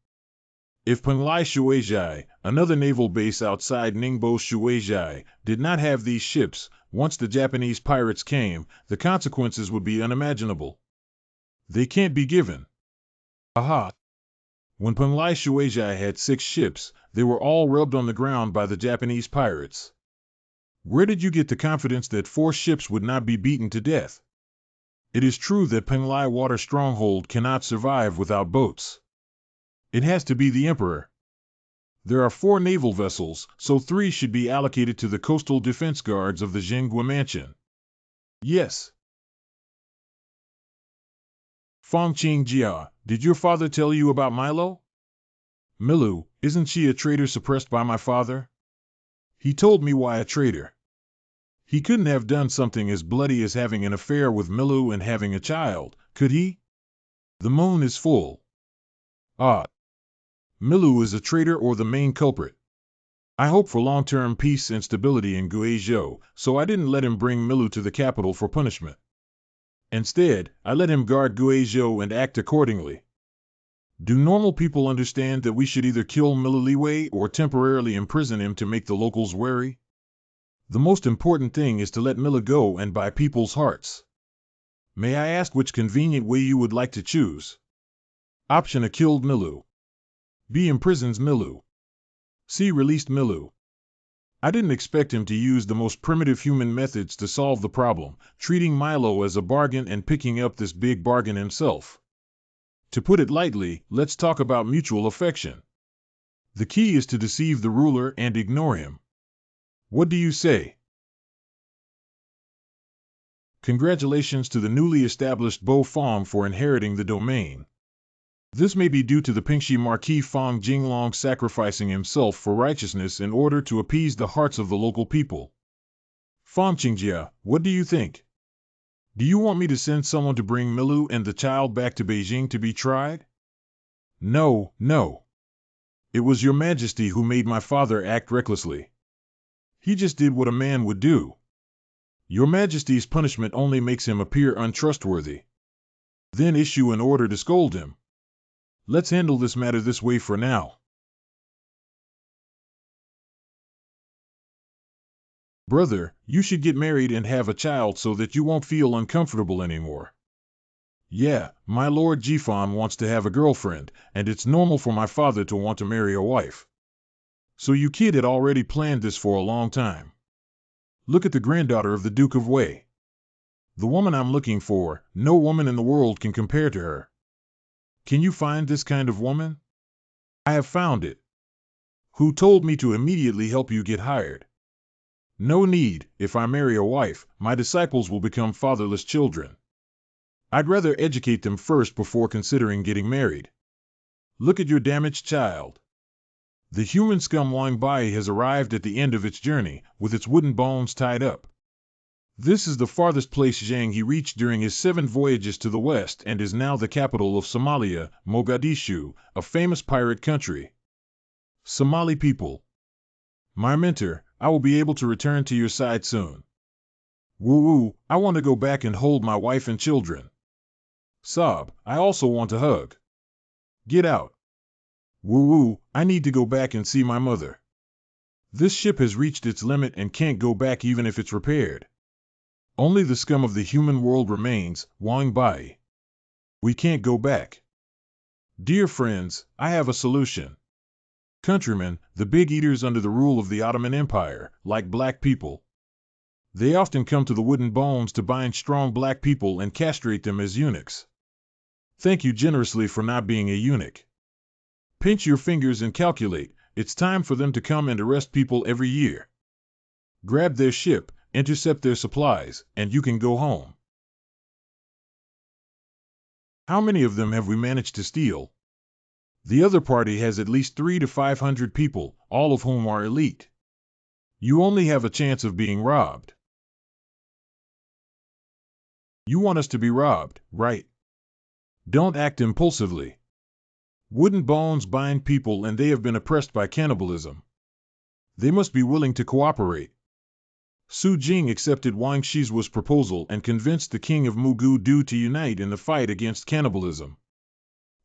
If Penglai Shuizhai, another naval base outside Ningbo Shuizhai, did not have these ships, once the Japanese pirates came, the consequences would be unimaginable. They can't be given. Aha! When Penglai Shuizhai had 6 ships, they were all rubbed on the ground by the Japanese pirates. Where did you get the confidence that 4 ships would not be beaten to death? It is true that Penglai Water Stronghold cannot survive without boats. It has to be the Emperor. There are 4 naval vessels, so 3 should be allocated to the coastal defense guards of the Zhenghua Mansion. Yes. Fong Qingjia, did your father tell you about Milo? Milu, isn't she a traitor suppressed by my father? He told me why a traitor. He couldn't have done something as bloody as having an affair with Milu and having a child, could he? The moon is full. Ah. Milu is a traitor or the main culprit. I hope for long-term peace and stability in Guizhou, so I didn't let him bring Milu to the capital for punishment. Instead, I let him guard Guizhou and act accordingly. Do normal people understand that we should either kill Milu or temporarily imprison him to make the locals wary? The most important thing is to let Milu go and buy people's hearts. May I ask which convenient way you would like to choose? Option A, killed Milu. B, imprisons Milu. C, released Milu. I didn't expect him to use the most primitive human methods to solve the problem, treating Milo as a bargain and picking up this big bargain himself. To put it lightly, let's talk about mutual affection. The key is to deceive the ruler and ignore him. What do you say? Congratulations to the newly established Bo Fong for inheriting the domain. This may be due to the Pingxi Marquis Fong Jinglong sacrificing himself for righteousness in order to appease the hearts of the local people. Fong Qingjia, what do you think? Do you want me to send someone to bring Milu and the child back to Beijing to be tried? No, no. It was your Majesty who made my father act recklessly. He just did what a man would do. Your Majesty's punishment only makes him appear untrustworthy. Then issue an order to scold him. Let's handle this matter this way for now. Brother, you should get married and have a child so that you won't feel uncomfortable anymore. Yeah, my Lord Jifan wants to have a girlfriend, and it's normal for my father to want to marry a wife. So you kid had already planned this for a long time. Look at the granddaughter of the Duke of Wei. The woman I'm looking for, no woman in the world can compare to her. Can you find this kind of woman? I have found it. Who told me to immediately help you get hired? No need, if I marry a wife, my disciples will become fatherless children. I'd rather educate them first before considering getting married. Look at your damaged child. The human scum Wang Bai has arrived at the end of its journey, with its wooden bones tied up. This is the farthest place Zhang he reached during his 7 voyages to the west and is now the capital of Somalia, Mogadishu, a famous pirate country. Somali people. My mentor, I will be able to return to your side soon. Woo-woo, I want to go back and hold my wife and children. Sob, I also want to hug. Get out. Woo-woo, I need to go back and see my mother. This ship has reached its limit and can't go back even if it's repaired. Only the scum of the human world remains, Wang Bai. We can't go back. Dear friends, I have a solution. Countrymen, the big eaters under the rule of the Ottoman Empire, like black people. They often come to the wooden bones to bind strong black people and castrate them as eunuchs. Thank you generously for not being a eunuch. Pinch your fingers and calculate, it's time for them to come and arrest people every year. Grab their ship, intercept their supplies, and you can go home. How many of them have we managed to steal? The other party has at least 300 to 500 people, all of whom are elite. You only have a chance of being robbed. You want us to be robbed, right? Don't act impulsively. Wooden bones bind people and they have been oppressed by cannibalism. They must be willing to cooperate. Su Jing accepted Wang Shizuo's proposal and convinced the king of Mugu to unite in the fight against cannibalism.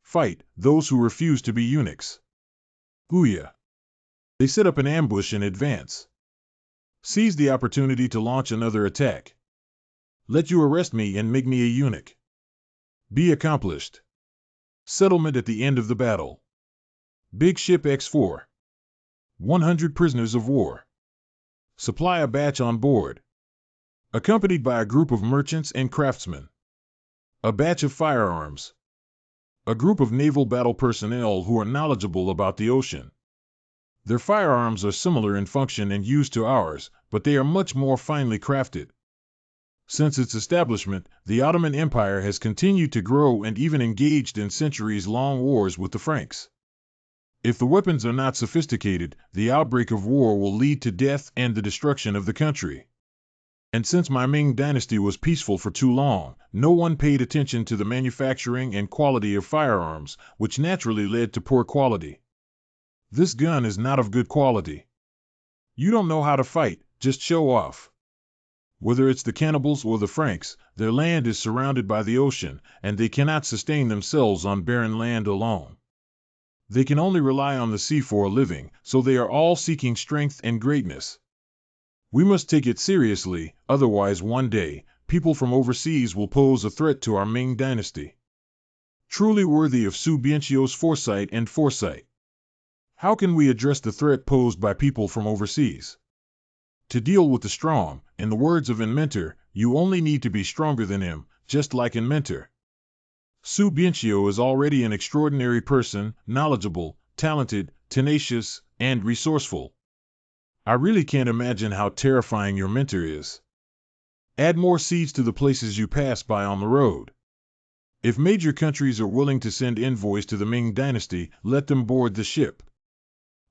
Fight those who refuse to be eunuchs. Guya. They set up an ambush in advance. Seize the opportunity to launch another attack. Let you arrest me and make me a eunuch. Be accomplished. Settlement at the end of the battle. Big ship X4. 100 prisoners of war. Supply a batch on board. Accompanied by a group of merchants and craftsmen. A batch of firearms. A group of naval battle personnel who are knowledgeable about the ocean. Their firearms are similar in function and use to ours, but they are much more finely crafted. Since its establishment, the Ottoman Empire has continued to grow and even engaged in centuries-long wars with the Franks. If the weapons are not sophisticated, the outbreak of war will lead to death and the destruction of the country. And since my Ming Dynasty was peaceful for too long, no one paid attention to the manufacturing and quality of firearms, which naturally led to poor quality. This gun is not of good quality. You don't know how to fight, just show off. Whether it's the cannibals or the Franks, their land is surrounded by the ocean, and they cannot sustain themselves on barren land alone. They can only rely on the sea for a living, so they are all seeking strength and greatness. We must take it seriously, otherwise one day, people from overseas will pose a threat to our Ming Dynasty. Truly worthy of Su Bianchio's foresight and foresight. How can we address the threat posed by people from overseas? To deal with the strong, in the words of Inventor, you only need to be stronger than him, just like Inventor. Su Bianchio is already an extraordinary person, knowledgeable, talented, tenacious, and resourceful. I really can't imagine how terrifying your mentor is. Add more seeds to the places you pass by on the road. If major countries are willing to send envoys to the Ming Dynasty, let them board the ship.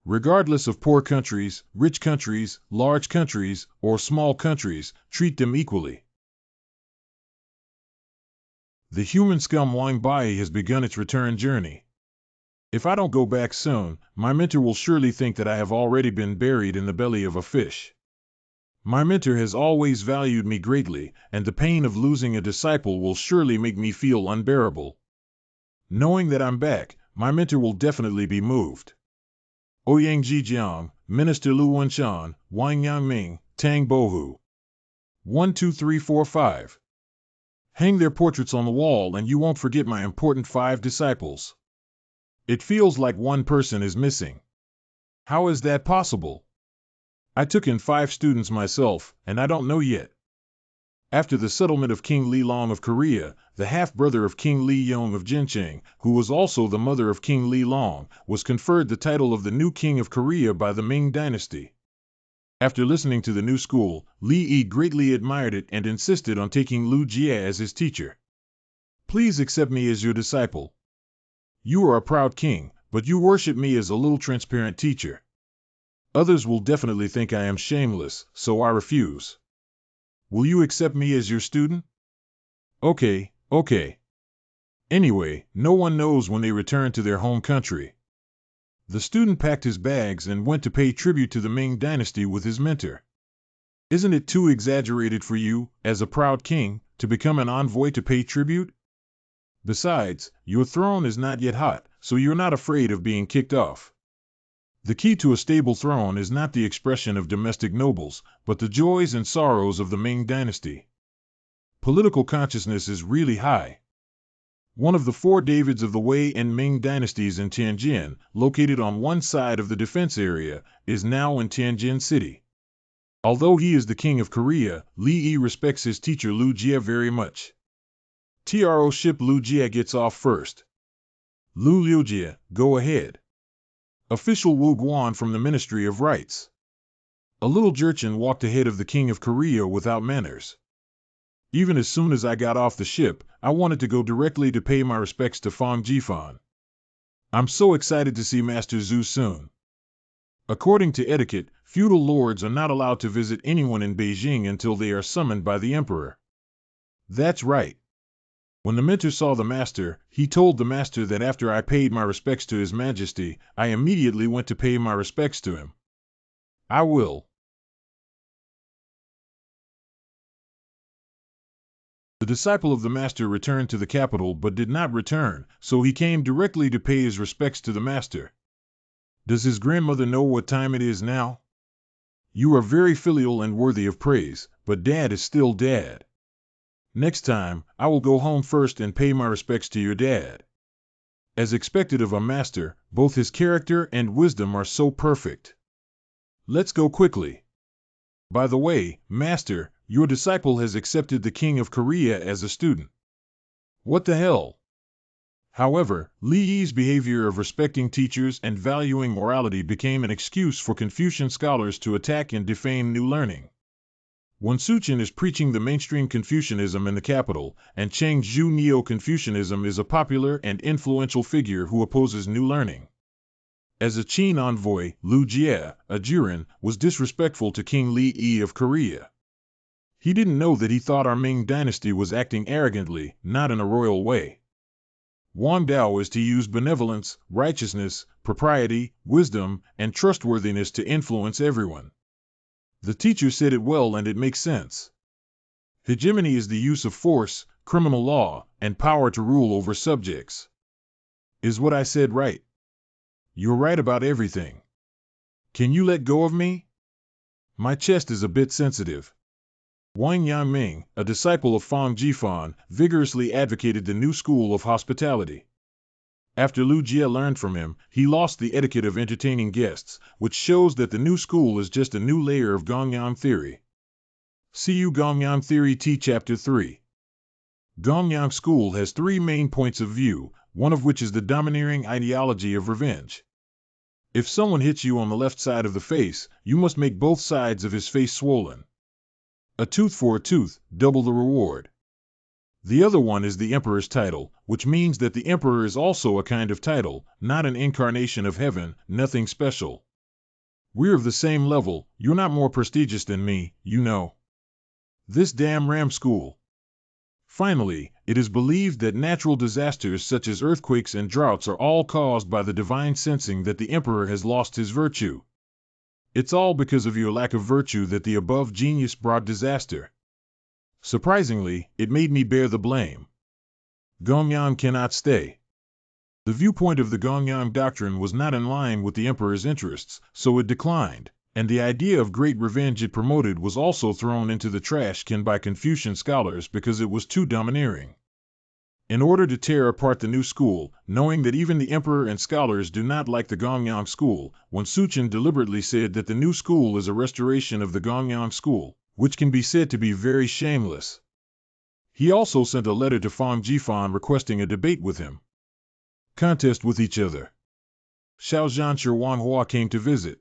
Regardless of poor countries, rich countries, large countries, or small countries, treat them equally. The human scum Wang Bai has begun its return journey. If I don't go back soon, my mentor will surely think that I have already been buried in the belly of a fish. My mentor has always valued me greatly, and the pain of losing a disciple will surely make me feel unbearable. Knowing that I'm back, my mentor will definitely be moved. Ouyang Jijiang, Minister Lu Wenshan, Wang Yangming, Tang Bohu. 1 2 3 4 5. Hang their portraits on the wall and you won't forget my important 5 disciples. It feels like one person is missing. How is that possible? I took in 5 students myself, and I don't know yet. After the settlement of King Li Long of Korea, the half-brother of King Li Yong of Jincheng, who was also the mother of King Li Long, was conferred the title of the new king of Korea by the Ming Dynasty. After listening to the new school, Li Yi greatly admired it and insisted on taking Lu Jie as his teacher. Please accept me as your disciple. You are a proud king, but you worship me as a little transparent teacher. Others will definitely think I am shameless, so I refuse. Will you accept me as your student? Okay. Anyway, no one knows when they return to their home country. The student packed his bags and went to pay tribute to the Ming Dynasty with his mentor. Isn't it too exaggerated for you, as a proud king, to become an envoy to pay tribute? Besides, your throne is not yet hot, so you're not afraid of being kicked off. The key to a stable throne is not the expression of domestic nobles, but the joys and sorrows of the Ming Dynasty. Political consciousness is really high. One of the four Davids of the Wei and Ming dynasties in Tianjin, located on one side of the defense area, is now in Tianjin City. Although he is the king of Korea, Li Yi respects his teacher Liu Jie very much. TRO ship Liu Jie gets off first. Liu Jie, go ahead. Official Wu Guan from the Ministry of Rights. A little jerkin walked ahead of the king of Korea without manners. Even as soon as I got off the ship, I wanted to go directly to pay my respects to Fang Jifan. I'm so excited to see Master Zhu soon. According to etiquette, feudal lords are not allowed to visit anyone in Beijing until they are summoned by the emperor. That's right. When the mentor saw the master, he told the master that after I paid my respects to His Majesty, I immediately went to pay my respects to him. I will. The disciple of the master returned to the capital but did not return, so he came directly to pay his respects to the master. Does his grandmother know what time it is now? You are very filial and worthy of praise, but Dad is still Dad. Next time, I will go home first and pay my respects to your dad. As expected of a master, both his character and wisdom are so perfect. Let's go quickly. By the way, master, your disciple has accepted the King of Korea as a student. What the hell? However, Li Yi's behavior of respecting teachers and valuing morality became an excuse for Confucian scholars to attack and defame new learning. Wen Suqian is preaching the mainstream Confucianism in the capital, and Cheng Zhu Neo-Confucianism is a popular and influential figure who opposes new learning. As a Qin envoy, Liu Jie, a Juren, was disrespectful to King Li Yi of Korea. He didn't know that he thought our Ming dynasty was acting arrogantly, not in a royal way. Wang Dao is to use benevolence, righteousness, propriety, wisdom, and trustworthiness to influence everyone. The teacher said it well and it makes sense. Hegemony is the use of force, criminal law, and power to rule over subjects. Is what I said right? You're right about everything. Can you let go of me? My chest is a bit sensitive. Wang Yangming, a disciple of Fang Jifan, vigorously advocated the new school of hospitality. After Liu Jie learned from him, he lost the etiquette of entertaining guests, which shows that the new school is just a new layer of Gongyang theory. See you Gongyang Theory T Chapter 3. Gongyang School has three main points of view, one of which is the domineering ideology of revenge. If someone hits you on the left side of the face, you must make both sides of his face swollen. A tooth for a tooth, double the reward. The other one is the emperor's title, which means that the emperor is also a kind of title, not an incarnation of heaven, nothing special. We're of the same level, you're not more prestigious than me, you know. This damn ram school. Finally, it is believed that natural disasters such as earthquakes and droughts are all caused by the divine sensing that the emperor has lost his virtue. It's all because of your lack of virtue that the above genius brought disaster. Surprisingly, it made me bear the blame. Gongyang cannot stay. The viewpoint of the Gongyang doctrine was not in line with the emperor's interests, so it declined, and the idea of great revenge it promoted was also thrown into the trash can by Confucian scholars because it was too domineering. In order to tear apart the new school, knowing that even the emperor and scholars do not like the Gongyang school, Wen Suqian deliberately said that the new school is a restoration of the Gongyang school, which can be said to be very shameless. He also sent a letter to Fang Jifan requesting a debate with him. Contest with each other. Xiao Zhanshi Manhwa came to visit.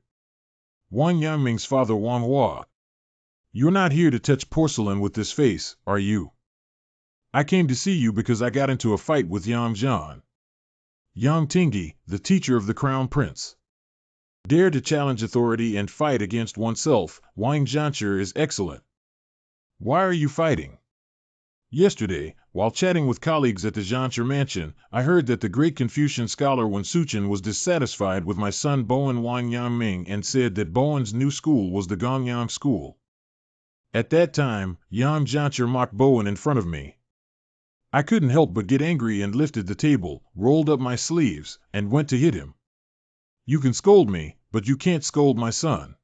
Wang Yangming's father Manhwa. You're not here to touch porcelain with this face, are you? I came to see you because I got into a fight with Yang Zhan. Yang Tingyi, the teacher of the crown prince. Dare to challenge authority and fight against oneself, Wang Zhanshi is excellent. Why are you fighting? Yesterday, while chatting with colleagues at the Zhanshi mansion, I heard that the great Confucian scholar Wen Suqian was dissatisfied with my son Bowen Wang Yangming and said that Bowen's new school was the Gongyang school. At that time, Yang Zhanshi mocked Bowen in front of me. I couldn't help but get angry and lifted the table, rolled up my sleeves, and went to hit him. You can scold me, but you can't scold my son.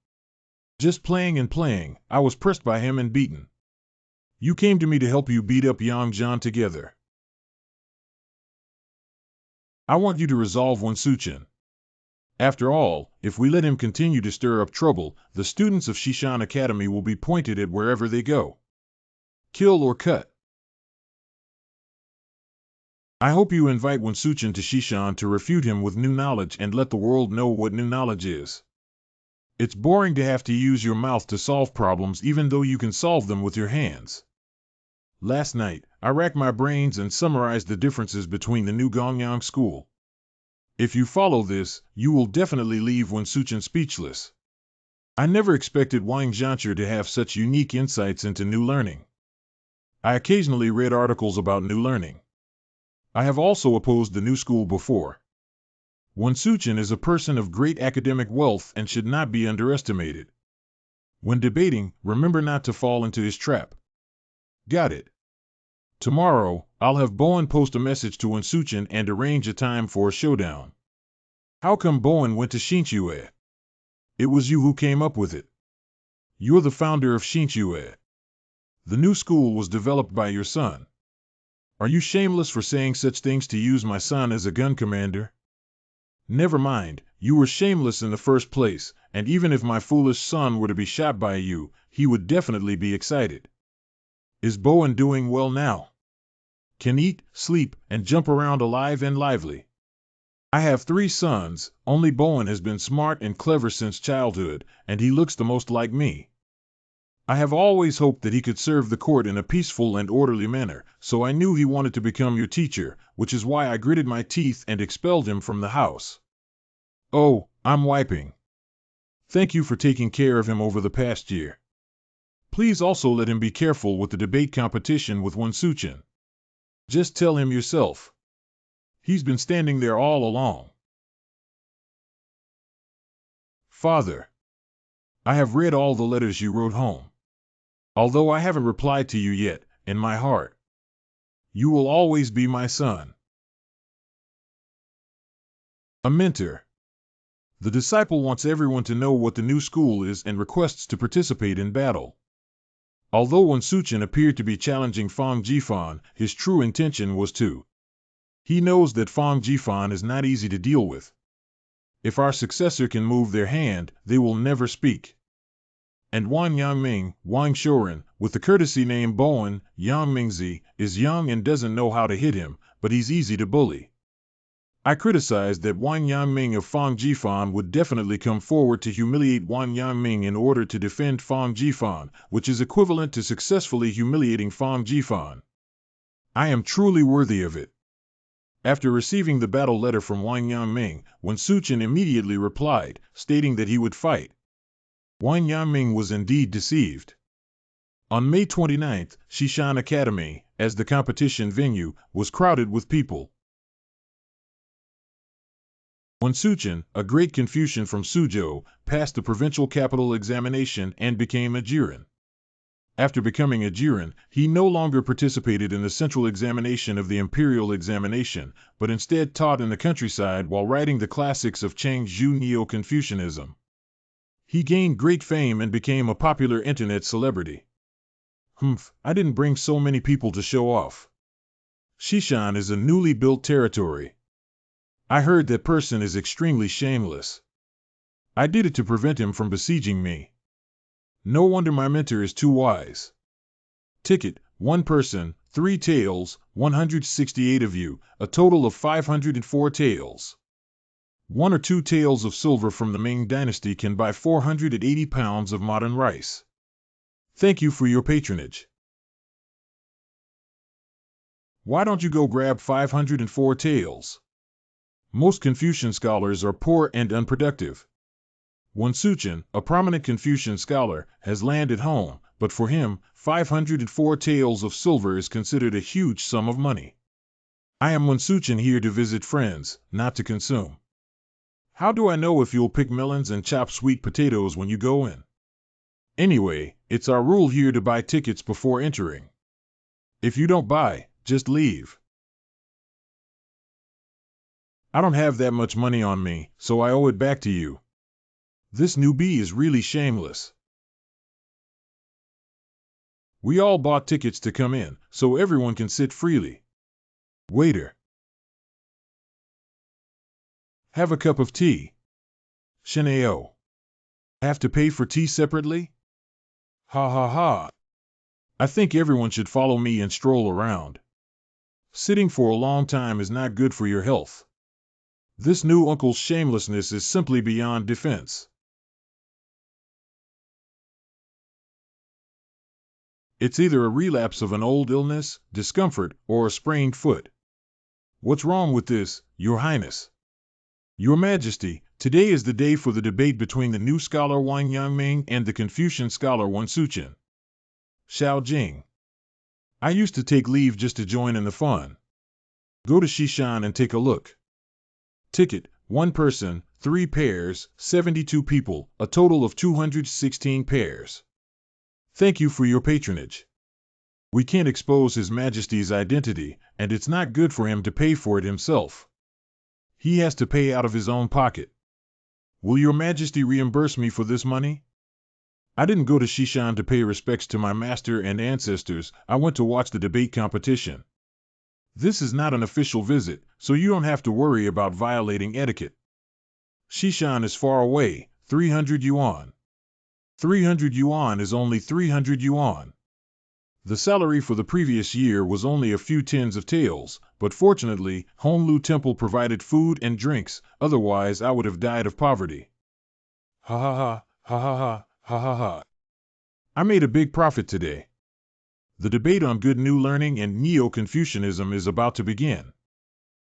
Just playing and playing, I was pressed by him and beaten. You came to me to help you beat up Yang Jian together. I want you to resolve Wensuchen. After all, if we let him continue to stir up trouble, the students of Shishan Academy will be pointed at wherever they go. Kill or cut. I hope you invite Wensuchen to Shishan to refute him with new knowledge and let the world know what new knowledge is. It's boring to have to use your mouth to solve problems even though you can solve them with your hands. Last night, I racked my brains and summarized the differences between the new Gongyang school. If you follow this, you will definitely leave Wensuchen speechless. I never expected Wang Jiancher to have such unique insights into new learning. I occasionally read articles about new learning. I have also opposed the new school before. Wensuchen is a person of great academic wealth and should not be underestimated. When debating, remember not to fall into his trap. Got it. Tomorrow, I'll have Bowen post a message to Wensuchen and arrange a time for a showdown. How come Bowen went to Xinqiue? It was you who came up with it. You're the founder of Xinqiue. The new school was developed by your son. Are you shameless for saying such things to use my son as a gun commander? Never mind, you were shameless in the first place, and even if my foolish son were to be shot by you, he would definitely be excited. Is Bowen doing well now? Can eat, sleep, and jump around alive and lively. I have 3 sons, only Bowen has been smart and clever since childhood, and he looks the most like me. I have always hoped that he could serve the court in a peaceful and orderly manner, so I knew he wanted to become your teacher, which is why I gritted my teeth and expelled him from the house. Oh, I'm wiping. Thank you for taking care of him over the past year. Please also let him be careful with the debate competition with Wensuchen. Just tell him yourself. He's been standing there all along. Father, I have read all the letters you wrote home. Although I haven't replied to you yet, in my heart, you will always be my son. A mentor. The disciple wants everyone to know what the new school is and requests to participate in battle. Although Wensuchen appeared to be challenging Fang Jifan, his true intention was to. He knows that Fang Jifan is not easy to deal with. If our successor can move their hand, they will never speak. And Wang Yangming, Wang Shoren, with the courtesy name Bowen, Yang Mingzi, is young and doesn't know how to hit him, but he's easy to bully. I criticized that Wang Yangming of Fang Jifan would definitely come forward to humiliate Wang Yangming in order to defend Fang Jifan, which is equivalent to successfully humiliating Fang Jifan. I am truly worthy of it. After receiving the battle letter from Wang Yangming, Wensuchen immediately replied, stating that he would fight. Wang Yangming was indeed deceived. On May 29th, Shishan Academy, as the competition venue, was crowded with people. Wensuchen, a great Confucian from Suzhou, passed the provincial capital examination and became a Jiren. After becoming a Jiren, he no longer participated in the central examination of the Imperial examination, but instead taught in the countryside while writing the classics of Changzhou Neo-Confucianism. He gained great fame and became a popular internet celebrity. I didn't bring so many people to show off. Shishan is a newly built territory. I heard that person is extremely shameless. I did it to prevent him from besieging me. No wonder my mentor is too wise. Ticket, 1 person, 3 taels, 168 of you, a total of 504 taels. 1 or 2 taels of silver from the Ming Dynasty can buy 480 pounds of modern rice. Thank you for your patronage. Why don't you go grab 504 taels? Most Confucian scholars are poor and unproductive. Wensuchen, a prominent Confucian scholar, has landed home, but for him, 504 taels of silver is considered a huge sum of money. I am Wensuchen here to visit friends, not to consume. How do I know if you'll pick melons and chop sweet potatoes when you go in? Anyway, it's our rule here to buy tickets before entering. If you don't buy, just leave. I don't have that much money on me, so I owe it back to you. This newbie is really shameless. We all bought tickets to come in, so everyone can sit freely. Waiter. Have a cup of tea. Shineo. Have to pay for tea separately? Ha ha ha. I think everyone should follow me and stroll around. Sitting for a long time is not good for your health. This new uncle's shamelessness is simply beyond defense. It's either a relapse of an old illness, discomfort, or a sprained foot. What's wrong with this, Your Highness? Your Majesty, today is the day for the debate between the new scholar Wang Yangming and the Confucian scholar Wen Suchen. Xiao Jing. I used to take leave just to join in the fun. Go to Shishan and take a look. Ticket, 1 person, 3 pairs, 72 people, a total of 216 pairs. Thank you for your patronage. We can't expose His Majesty's identity, and it's not good for him to pay for it himself. He has to pay out of his own pocket. Will Your Majesty reimburse me for this money? I didn't go to Shishan to pay respects to my master and ancestors, I went to watch the debate competition. This is not an official visit, so you don't have to worry about violating etiquette. Shishan is far away, 300 yuan. 300 yuan is only 300 yuan. The salary for the previous year was only a few tens of taels, but fortunately, Honglu Temple provided food and drinks, otherwise I would have died of poverty. Ha ha ha, ha ha ha, ha ha ha. I made a big profit today. The debate on good new learning and Neo-Confucianism is about to begin.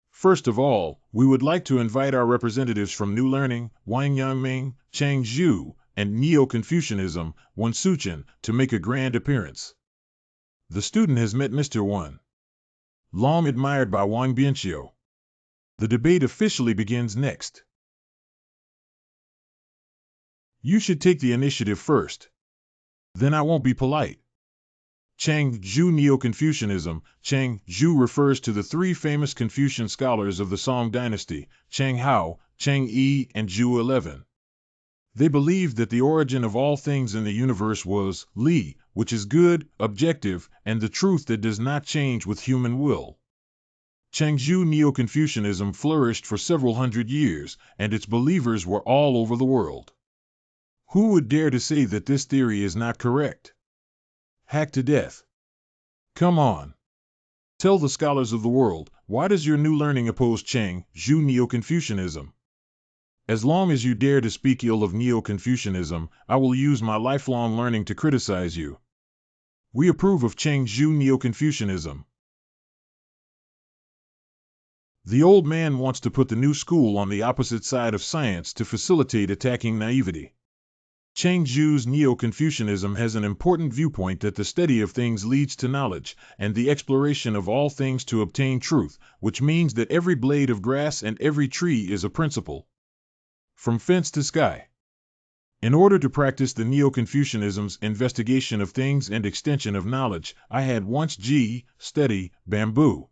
First of all, we would like to invite our representatives from New Learning, Wang Yangming, Chang Zhu, and Neo-Confucianism, Wen Suchen, to make a grand appearance. The student has met Mr. Wen. Long admired by Wang Bianxiu. The debate officially begins next. You should take the initiative first. Then I won't be polite. Chang Zhu Neo-Confucianism. Chang Zhu refers to the 3 famous Confucian scholars of the Song Dynasty, Chang Hao, Chang Yi, and Zhu 11. They believed that the origin of all things in the universe was Li, which is good, objective, and the truth that does not change with human will. Chang Zhu Neo-Confucianism flourished for several hundred years, and its believers were all over the world. Who would dare to say that this theory is not correct? Hacked to death. Come on. Tell the scholars of the world, why does your new learning oppose Chang Zhu Neo-Confucianism? As long as you dare to speak ill of Neo-Confucianism, I will use my lifelong learning to criticize you. We approve of Chang Zhu Neo-Confucianism. The old man wants to put the new school on the opposite side of science to facilitate attacking naivety. Chang Zhu's Neo-Confucianism has an important viewpoint that the study of things leads to knowledge, and the exploration of all things to obtain truth, which means that every blade of grass and every tree is a principle. From fence to sky. In order to practice the Neo-Confucianism's investigation of things and extension of knowledge, I had once study bamboo.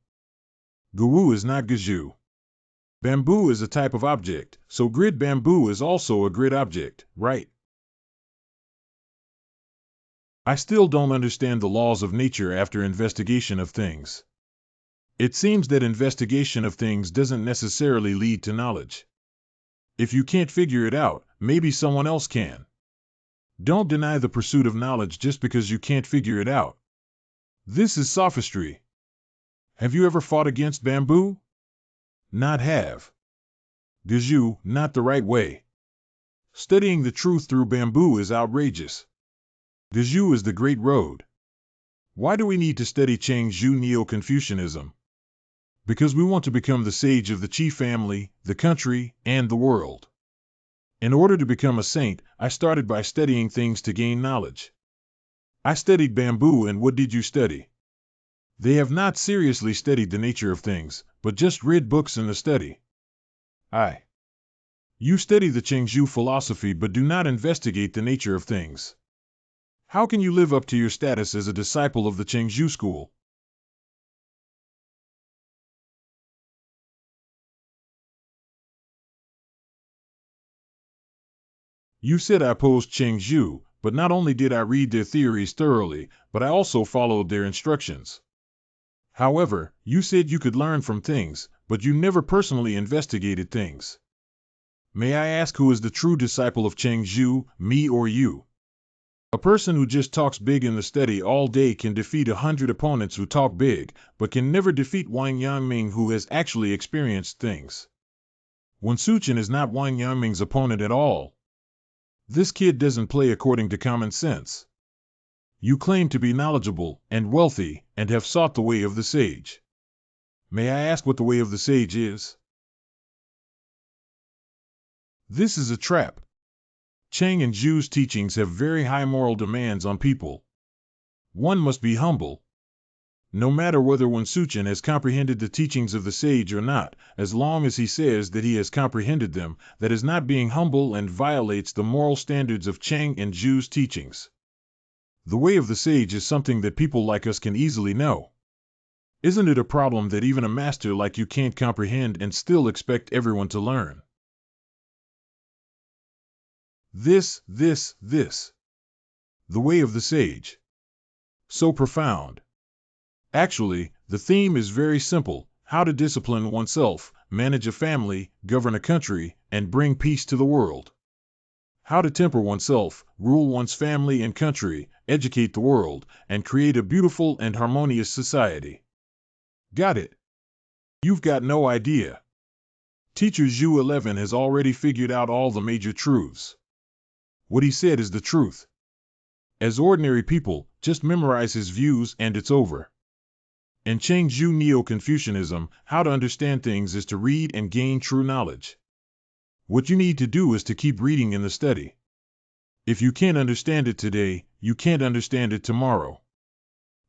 Gu is not Guzhu. Bamboo is a type of object, so grid bamboo is also a grid object, right? I still don't understand the laws of nature after investigation of things. It seems that investigation of things doesn't necessarily lead to knowledge. If you can't figure it out, maybe someone else can. Don't deny the pursuit of knowledge just because you can't figure it out. This is sophistry. Have you ever fought against bamboo? Not have. Guzhu, not the right way. Studying the truth through bamboo is outrageous. Guzhu is the great road. Why do we need to study Chang Zhu Neo-Confucianism? Because we want to become the sage of the Qi family, the country, and the world. In order to become a saint, I started by studying things to gain knowledge. I studied bamboo, and what did you study? They have not seriously studied the nature of things, but just read books in the study. You study the Chang Zhu philosophy but do not investigate the nature of things. How can you live up to your status as a disciple of the Chang Zhu school? You said I opposed Cheng Zhu, but not only did I read their theories thoroughly, but I also followed their instructions. However, you said you could learn from things, but you never personally investigated things. May I ask who is the true disciple of Cheng Zhu, me or you? A person who just talks big in the study all day can defeat 100 opponents who talk big, but can never defeat Wang Yangming who has actually experienced things. Wen Suchen is not Wang Yangming's opponent at all. This kid doesn't play according to common sense. You claim to be knowledgeable and wealthy and have sought the way of the sage. May I ask what the way of the sage is? This is a trap. Cheng and Zhu's teachings have very high moral demands on people. One must be humble. No matter whether Wen Suchen has comprehended the teachings of the sage or not, as long as he says that he has comprehended them, that is not being humble and violates the moral standards of Cheng and Zhu's teachings. The way of the sage is something that people like us can easily know. Isn't it a problem that even a master like you can't comprehend and still expect everyone to learn? This. The way of the sage. So profound. Actually, the theme is very simple: how to discipline oneself, manage a family, govern a country, and bring peace to the world. How to temper oneself, rule one's family and country, educate the world, and create a beautiful and harmonious society. Got it? You've got no idea. Teacher Zhu 11 has already figured out all the major truths. What he said is the truth. As ordinary people, just memorize his views and it's over. In Cheng Zhu Neo-Confucianism, how to understand things is to read and gain true knowledge. What you need to do is to keep reading in the study. If you can't understand it today, you can't understand it tomorrow.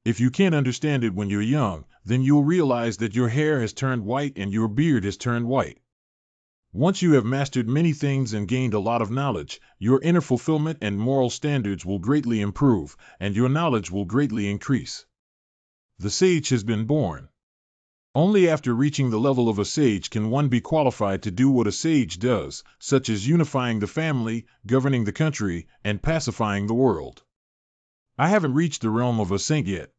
If you can't understand it when you're young, then you'll realize that your hair has turned white and your beard has turned white. Once you have mastered many things and gained a lot of knowledge, your inner fulfillment and moral standards will greatly improve, and your knowledge will greatly increase. The sage has been born. Only after reaching the level of a sage can one be qualified to do what a sage does, such as unifying the family, governing the country, and pacifying the world. I haven't reached the realm of a saint yet.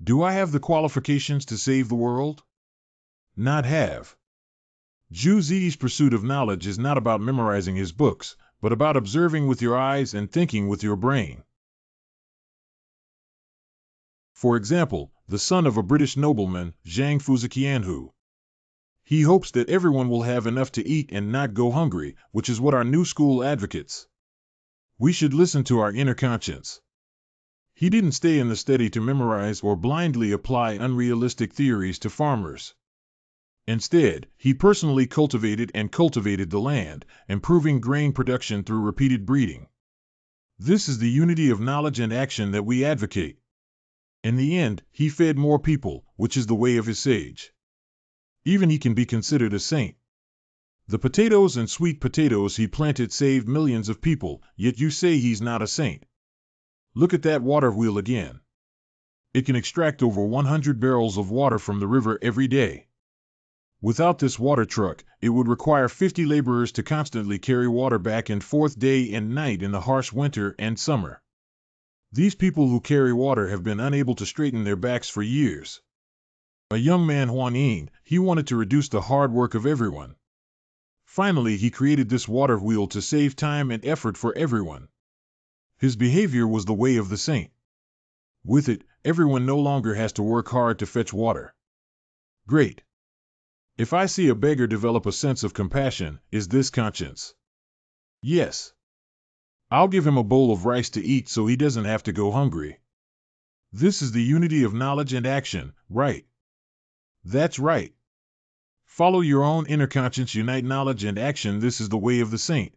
Do I have the qualifications to save the world? Not have. Zhu Zi's pursuit of knowledge is not about memorizing his books, but about observing with your eyes and thinking with your brain. For example, the son of a British nobleman, Zhang Fuziqianhu. He hopes that everyone will have enough to eat and not go hungry, which is what our new school advocates. We should listen to our inner conscience. He didn't stay in the study to memorize or blindly apply unrealistic theories to farmers. Instead, he personally cultivated the land, improving grain production through repeated breeding. This is the unity of knowledge and action that we advocate. In the end, he fed more people, which is the way of his sage. Even he can be considered a saint. The potatoes and sweet potatoes he planted saved millions of people, yet you say he's not a saint. Look at that water wheel again. It can extract over 100 barrels of water from the river every day. Without this water truck, it would require 50 laborers to constantly carry water back and forth day and night in the harsh winter and summer. These people who carry water have been unable to straighten their backs for years. A young man, Huan Ying, he wanted to reduce the hard work of everyone. Finally, he created this water wheel to save time and effort for everyone. His behavior was the way of the saint. With it, everyone no longer has to work hard to fetch water. Great. If I see a beggar develop a sense of compassion, is this conscience? Yes. I'll give him a bowl of rice to eat so he doesn't have to go hungry. This is the unity of knowledge and action, right? That's right. Follow your own inner conscience, unite knowledge and action. This is the way of the saint.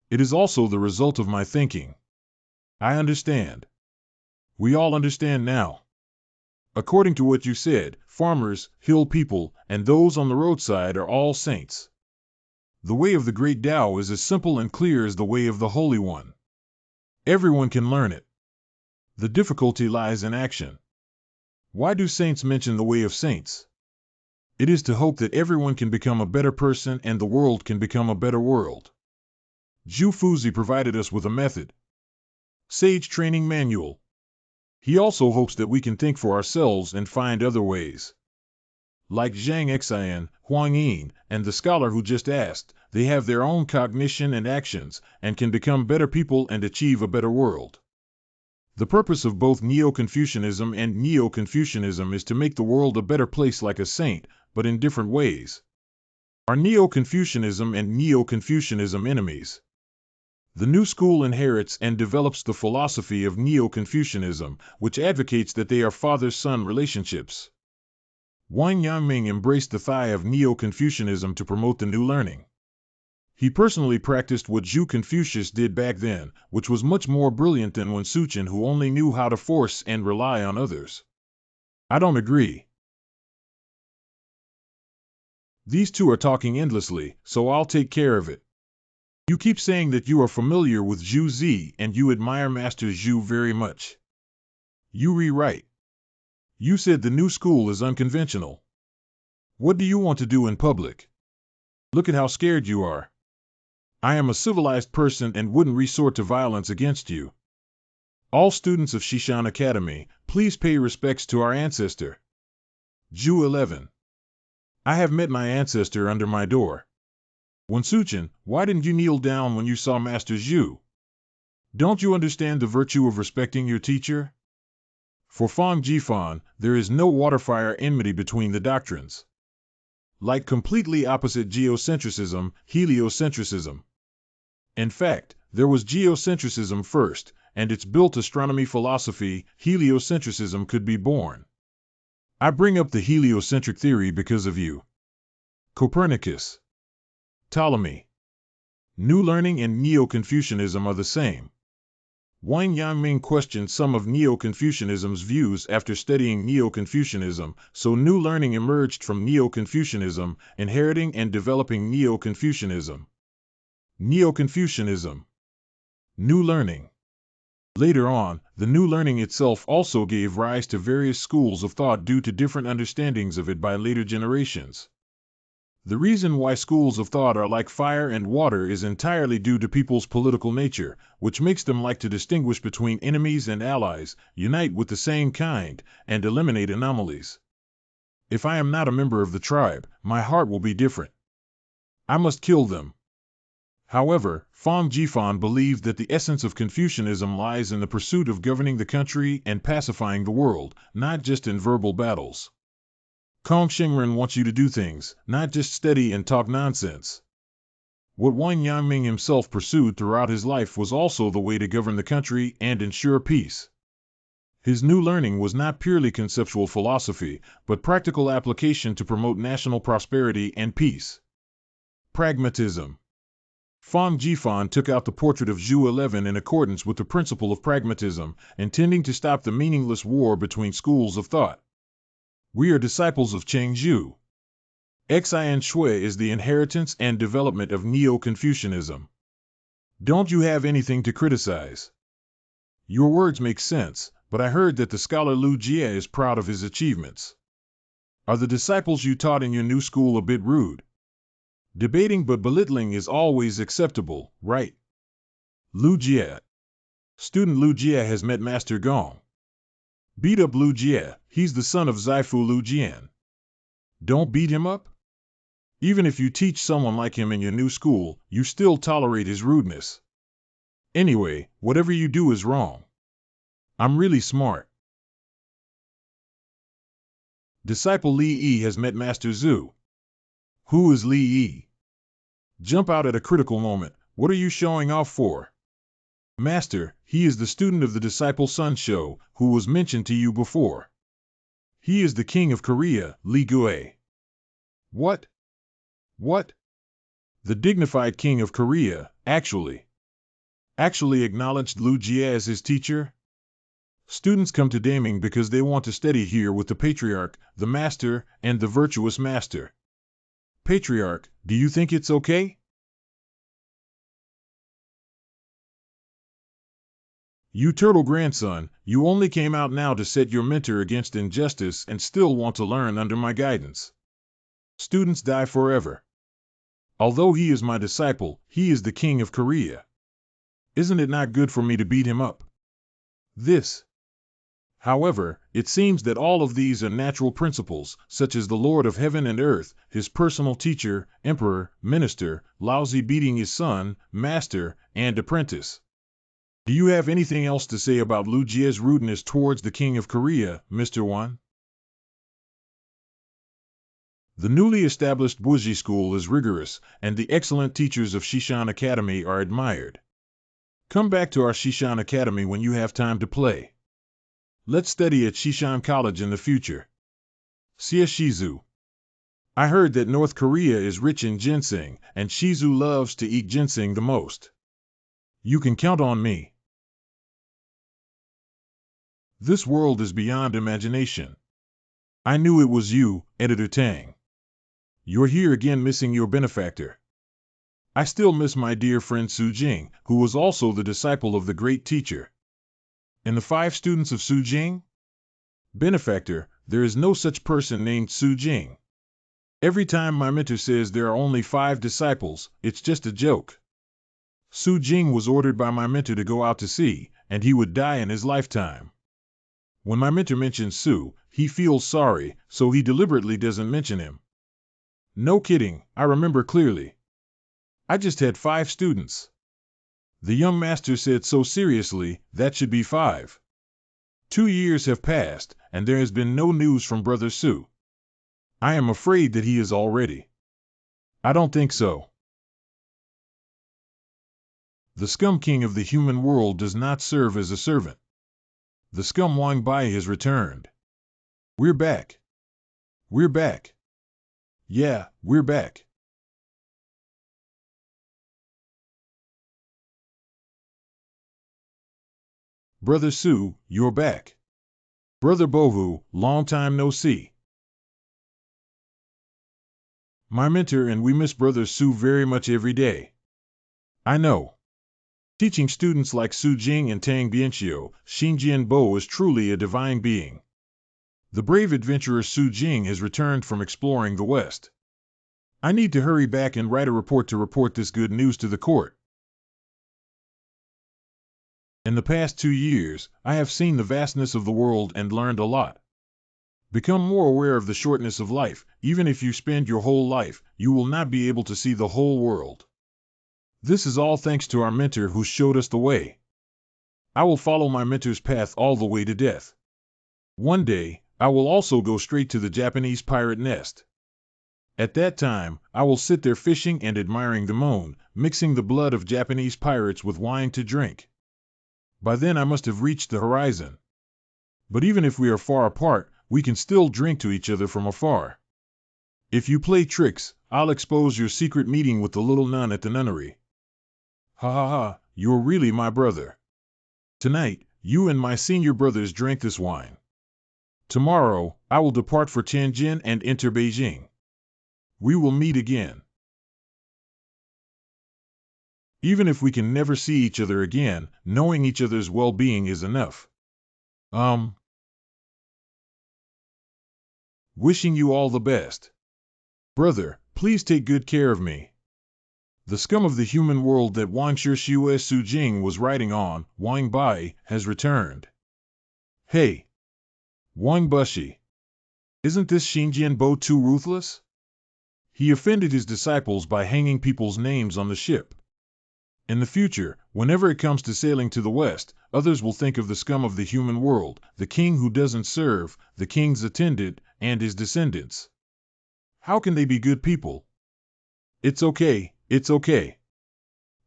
It is also the result of my thinking. I understand. We all understand now. According to what you said, farmers, hill people, and those on the roadside are all saints. The way of the great Tao is as simple and clear as the way of the Holy One. Everyone can learn it. The difficulty lies in action. Why do saints mention the way of saints? It is to hope that everyone can become a better person and the world can become a better world. Zhu Fuzi provided us with a method. Sage training manual. He also hopes that we can think for ourselves and find other ways. Like Zhang Xian, Huang Yin, and the scholar who just asked, they have their own cognition and actions, and can become better people and achieve a better world. The purpose of both Neo-Confucianism and Neo-Confucianism is to make the world a better place like a saint, but in different ways. Are Neo-Confucianism and Neo-Confucianism enemies? The new school inherits and develops the philosophy of Neo-Confucianism, which advocates that they are father-son relationships. Wang Yangming embraced the thigh of Neo-Confucianism to promote the new learning. He personally practiced what Zhu Confucius did back then, which was much more brilliant than Wen Suqian, who only knew how to force and rely on others. I don't agree. These two are talking endlessly, so I'll take care of it. You keep saying that you are familiar with Zhu Zi and you admire Master Zhu very much. You rewrite. You said the new school is unconventional. What do you want to do in public? Look at how scared you are. I am a civilized person and wouldn't resort to violence against you. All students of Shishan Academy, please pay respects to our ancestor. Zhu 11. I have met my ancestor under my door. Wen Suqian, why didn't you kneel down when you saw Master Zhu? Don't you understand the virtue of respecting your teacher? For Fang Jifan, there is no water-fire enmity between the doctrines. Like completely opposite geocentrism, heliocentrism. In fact, there was geocentrism first, and its built astronomy philosophy, heliocentrism, could be born. I bring up the heliocentric theory because of you. Copernicus. Ptolemy. New Learning and Neo-Confucianism are the same. Wang Yangming questioned some of Neo-Confucianism's views after studying Neo-Confucianism, so New Learning emerged from Neo-Confucianism, inheriting and developing Neo-Confucianism. Neo-Confucianism. New Learning. Later on, the New Learning itself also gave rise to various schools of thought due to different understandings of it by later generations. The reason why schools of thought are like fire and water is entirely due to people's political nature, which makes them like to distinguish between enemies and allies, unite with the same kind, and eliminate anomalies. If I am not a member of the tribe, my heart will be different. I must kill them. However, Fang Jifan believed that the essence of Confucianism lies in the pursuit of governing the country and pacifying the world, not just in verbal battles. Kong Shengren wants you to do things, not just study and talk nonsense. What Wang Yangming himself pursued throughout his life was also the way to govern the country and ensure peace. His New Learning was not purely conceptual philosophy, but practical application to promote national prosperity and peace. Pragmatism. Fang Jifan took out the portrait of Zhu 11 in accordance with the principle of pragmatism, intending to stop the meaningless war between schools of thought. We are disciples of Cheng Zhu. Xian Shui is the inheritance and development of Neo-Confucianism. Don't you have anything to criticize? Your words make sense, but I heard that the scholar Lu Jie is proud of his achievements. Are the disciples you taught in your new school a bit rude? Debating but belittling is always acceptable, right? Lu Jie. Student Lu Jie has met Master Gong. Beat up Lu Jie, he's the son of Zaifu Lu Jian. Don't beat him up? Even if you teach someone like him in your new school, you still tolerate his rudeness. Anyway, whatever you do is wrong. I'm really smart. Disciple Li Yi has met Master Zhu. Who is Li Yi? Jump out at a critical moment. What are you showing off for? Master, he is the student of the Disciple Sun Show, who was mentioned to you before. He is the king of Korea, Li Gui. What? What? The dignified king of Korea, actually acknowledged Lu Jie as his teacher? Students come to Daming because they want to study here with the Patriarch, the Master, and the Virtuous Master. Patriarch, do you think it's okay? You turtle grandson, you only came out now to set your mentor against injustice and still want to learn under my guidance. Students die forever. Although he is my disciple, he is the king of Korea. Isn't it not good for me to beat him up? However, it seems that all of these are natural principles, such as the Lord of heaven and earth, his personal teacher, emperor, minister, lousy beating his son, master, and apprentice. Do you have anything else to say about Lu Jie's rudeness towards the king of Korea, Mr. Wan? The newly established Buji school is rigorous, and the excellent teachers of Shishan Academy are admired. Come back to our Shishan Academy when you have time to play. Let's study at Shishan College in the future. Xie Shizu. I heard that North Korea is rich in ginseng, and Shizu loves to eat ginseng the most. You can count on me. This world is beyond imagination. I knew it was you, Editor Tang. You're here again missing your benefactor. I still miss my dear friend Su Jing, who was also the disciple of the great teacher. And the 5 students of Su Jing? Benefactor, there is no such person named Su Jing. Every time my mentor says there are only 5 disciples, it's just a joke. Su Jing was ordered by my mentor to go out to sea, and he would die in his lifetime. When my mentor mentions Su, he feels sorry, so he deliberately doesn't mention him. No kidding, I remember clearly. I just had 5 students. The young master said so seriously, that should be 5. 2 years have passed, and there has been no news from Brother Su. I am afraid that he is already. I don't think so. The scum king of the human world does not serve as a servant. The scum Wang Bai has returned. We're back. We're back. Yeah, we're back. Brother Su, you're back. Brother Bohu, long time no see. My mentor and we miss Brother Su very much every day. I know. Teaching students like Su Jing and Tang Bianxiu, Xinjian Bo is truly a divine being. The brave adventurer Su Jing has returned from exploring the West. I need to hurry back and write a report to report this good news to the court. In the past 2 years, I have seen the vastness of the world and learned a lot. Become more aware of the shortness of life. Even if you spend your whole life, you will not be able to see the whole world. This is all thanks to our mentor who showed us the way. I will follow my mentor's path all the way to death. One day, I will also go straight to the Japanese pirate nest. At that time, I will sit there fishing and admiring the moon, mixing the blood of Japanese pirates with wine to drink. By then I must have reached the horizon. But even if we are far apart, we can still drink to each other from afar. If you play tricks, I'll expose your secret meeting with the little nun at the nunnery. Ha ha ha, you're really my brother. Tonight, you and my senior brothers drank this wine. Tomorrow, I will depart for Tianjin and enter Beijing. We will meet again. Even if we can never see each other again, knowing each other's well-being is enough. Wishing you all the best. Brother, please take good care of me. The scum of the human world that Wang Shishue Su Jing was riding on, Wang Bai, has returned. Hey! Wang Bushi! Isn't this Xinjian Bo too ruthless? He offended his disciples by hanging people's names on the ship. In the future, whenever it comes to sailing to the west, others will think of the scum of the human world, the king who doesn't serve, the king's attendant, and his descendants. How can they be good people? It's okay, it's okay.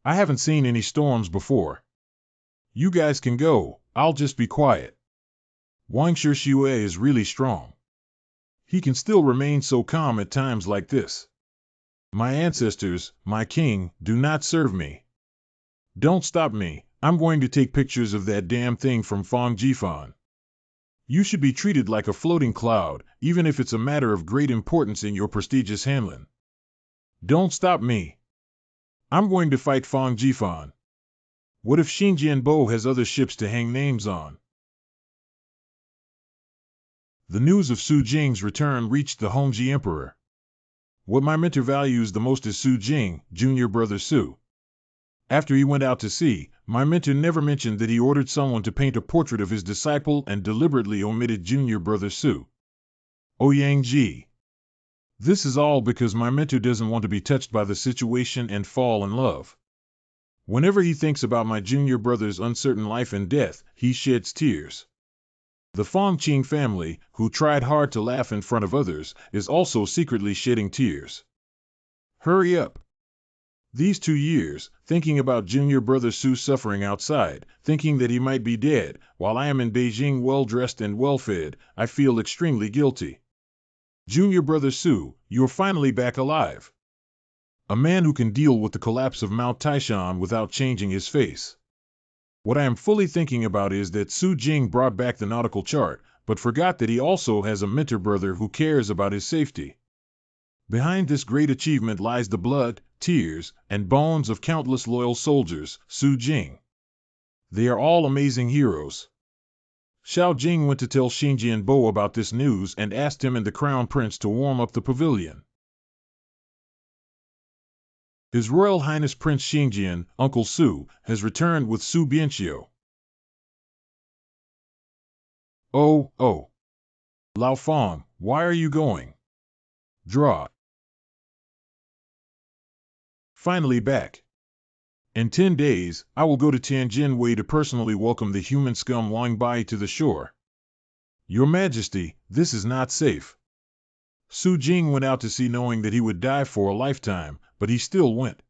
I haven't seen any storms before. You guys can go, I'll just be quiet. Wang Shishue is really strong. He can still remain so calm at times like this. My ancestors, my king, do not serve me. Don't stop me, I'm going to take pictures of that damn thing from Fong Jifan. You should be treated like a floating cloud, even if it's a matter of great importance in your prestigious handling. Don't stop me. I'm going to fight Fong Jifan. What if Xinjian Bo has other ships to hang names on? The news of Su Jing's return reached the Hongji Emperor. What my mentor values the most is Su Jing, junior brother Su. After he went out to sea, my mentor never mentioned that he ordered someone to paint a portrait of his disciple and deliberately omitted junior brother Su. Ouyang Ji. This is all because my mentor doesn't want to be touched by the situation and fall in love. Whenever he thinks about my junior brother's uncertain life and death, he sheds tears. The Fongqing family, who tried hard to laugh in front of others, is also secretly shedding tears. Hurry up. These 2 years, thinking about junior brother Su suffering outside, thinking that he might be dead, while I am in Beijing well-dressed and well-fed, I feel extremely guilty. Junior brother Su, you're finally back alive. A man who can deal with the collapse of Mount Taishan without changing his face. What I am fully thinking about is that Su Jing brought back the nautical chart, but forgot that he also has a mentor brother who cares about his safety. Behind this great achievement lies the blood, tears, and bones of countless loyal soldiers, Su Jing. They are all amazing heroes. Xiao Jing went to tell Xinjian Bo about this news and asked him and the Crown Prince to warm up the pavilion. His Royal Highness Prince Xinjian, Uncle Su, has returned with Su Bianqiu. Oh. Lao Fong, why are you going? Draw. Finally back. In 10 days, I will go to Tianjin Wei to personally welcome the human scum Wang Bai to the shore. Your Majesty, this is not safe. Su Jing went out to sea knowing that he would die for a lifetime, but he still went.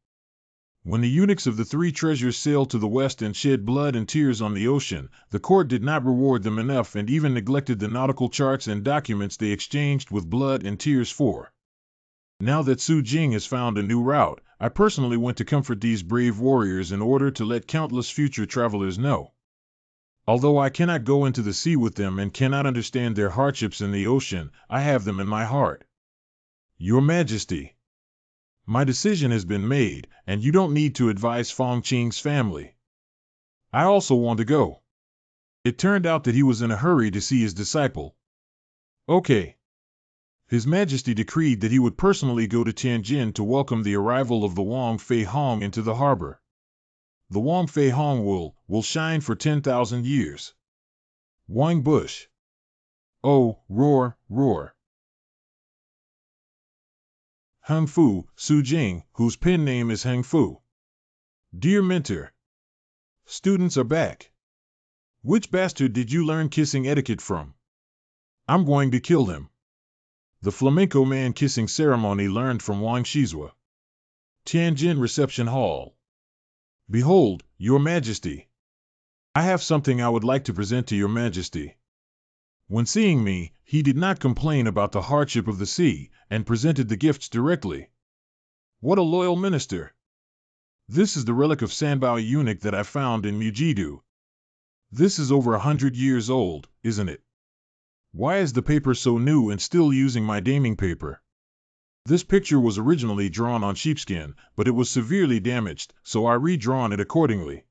When the eunuchs of the 3 treasures sailed to the west and shed blood and tears on the ocean, the court did not reward them enough and even neglected the nautical charts and documents they exchanged with blood and tears for. Now that Su Jing has found a new route, I personally went to comfort these brave warriors in order to let countless future travelers know. Although I cannot go into the sea with them and cannot understand their hardships in the ocean, I have them in my heart. Your Majesty, my decision has been made, and you don't need to advise Fongqing's family. I also want to go. It turned out that he was in a hurry to see his disciple. Okay. His Majesty decreed that he would personally go to Tianjin to welcome the arrival of the Wang Fei Hong into the harbor. The Wang Fei Hong will shine for 10,000 years. Wang Bush. Oh, roar. Heng Fu, Su Jing, whose pen name is Heng Fu. Dear Mentor. Students are back. Which bastard did you learn kissing etiquette from? I'm going to kill him. The flamenco man kissing ceremony learned from Wang Shizhua. Tianjin Reception Hall. Behold, Your Majesty. I have something I would like to present to Your Majesty. When seeing me, he did not complain about the hardship of the sea, and presented the gifts directly. What a loyal minister! This is the relic of Sanbao eunuch that I found in Mujidu. This is over 100 years old, isn't it? Why is the paper so new and still using my damning paper? This picture was originally drawn on sheepskin, but it was severely damaged, so I redrawn it accordingly.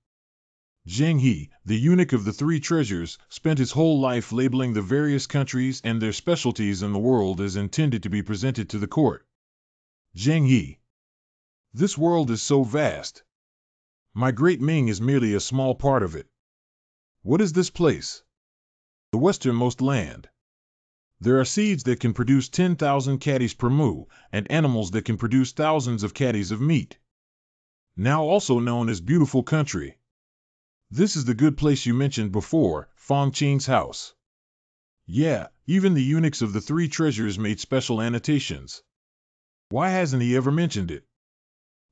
Zheng He, the eunuch of the 3 treasures, spent his whole life labeling the various countries and their specialties in the world as intended to be presented to the court. Zheng He. This world is so vast. My great Ming is merely a small part of it. What is this place? The westernmost land. There are seeds that can produce 10,000 caddies per mu, and animals that can produce thousands of caddies of meat. Now also known as Beautiful Country. This is the good place you mentioned before, Fongqing's house. Yeah, even the eunuchs of the 3 treasures made special annotations. Why hasn't he ever mentioned it?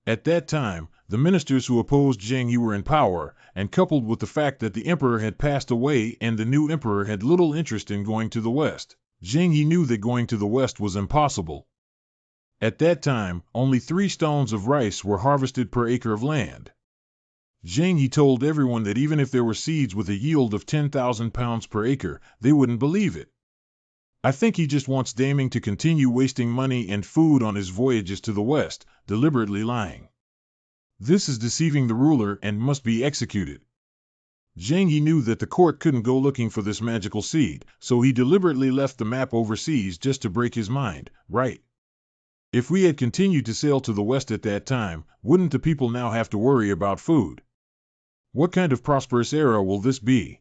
At that time, the ministers who opposed Zheng He were in power, and coupled with the fact that the emperor had passed away and the new emperor had little interest in going to the west, Zheng He knew that going to the west was impossible. At that time, only 3 stones of rice were harvested per acre of land. Zheng He told everyone that even if there were seeds with a yield of 10,000 pounds per acre, they wouldn't believe it. I think he just wants Daming to continue wasting money and food on his voyages to the west, deliberately lying. This is deceiving the ruler and must be executed. Zheng He knew that the court couldn't go looking for this magical seed, so he deliberately left the map overseas just to break his mind, right? If we had continued to sail to the west at that time, wouldn't the people now have to worry about food? What kind of prosperous era will this be?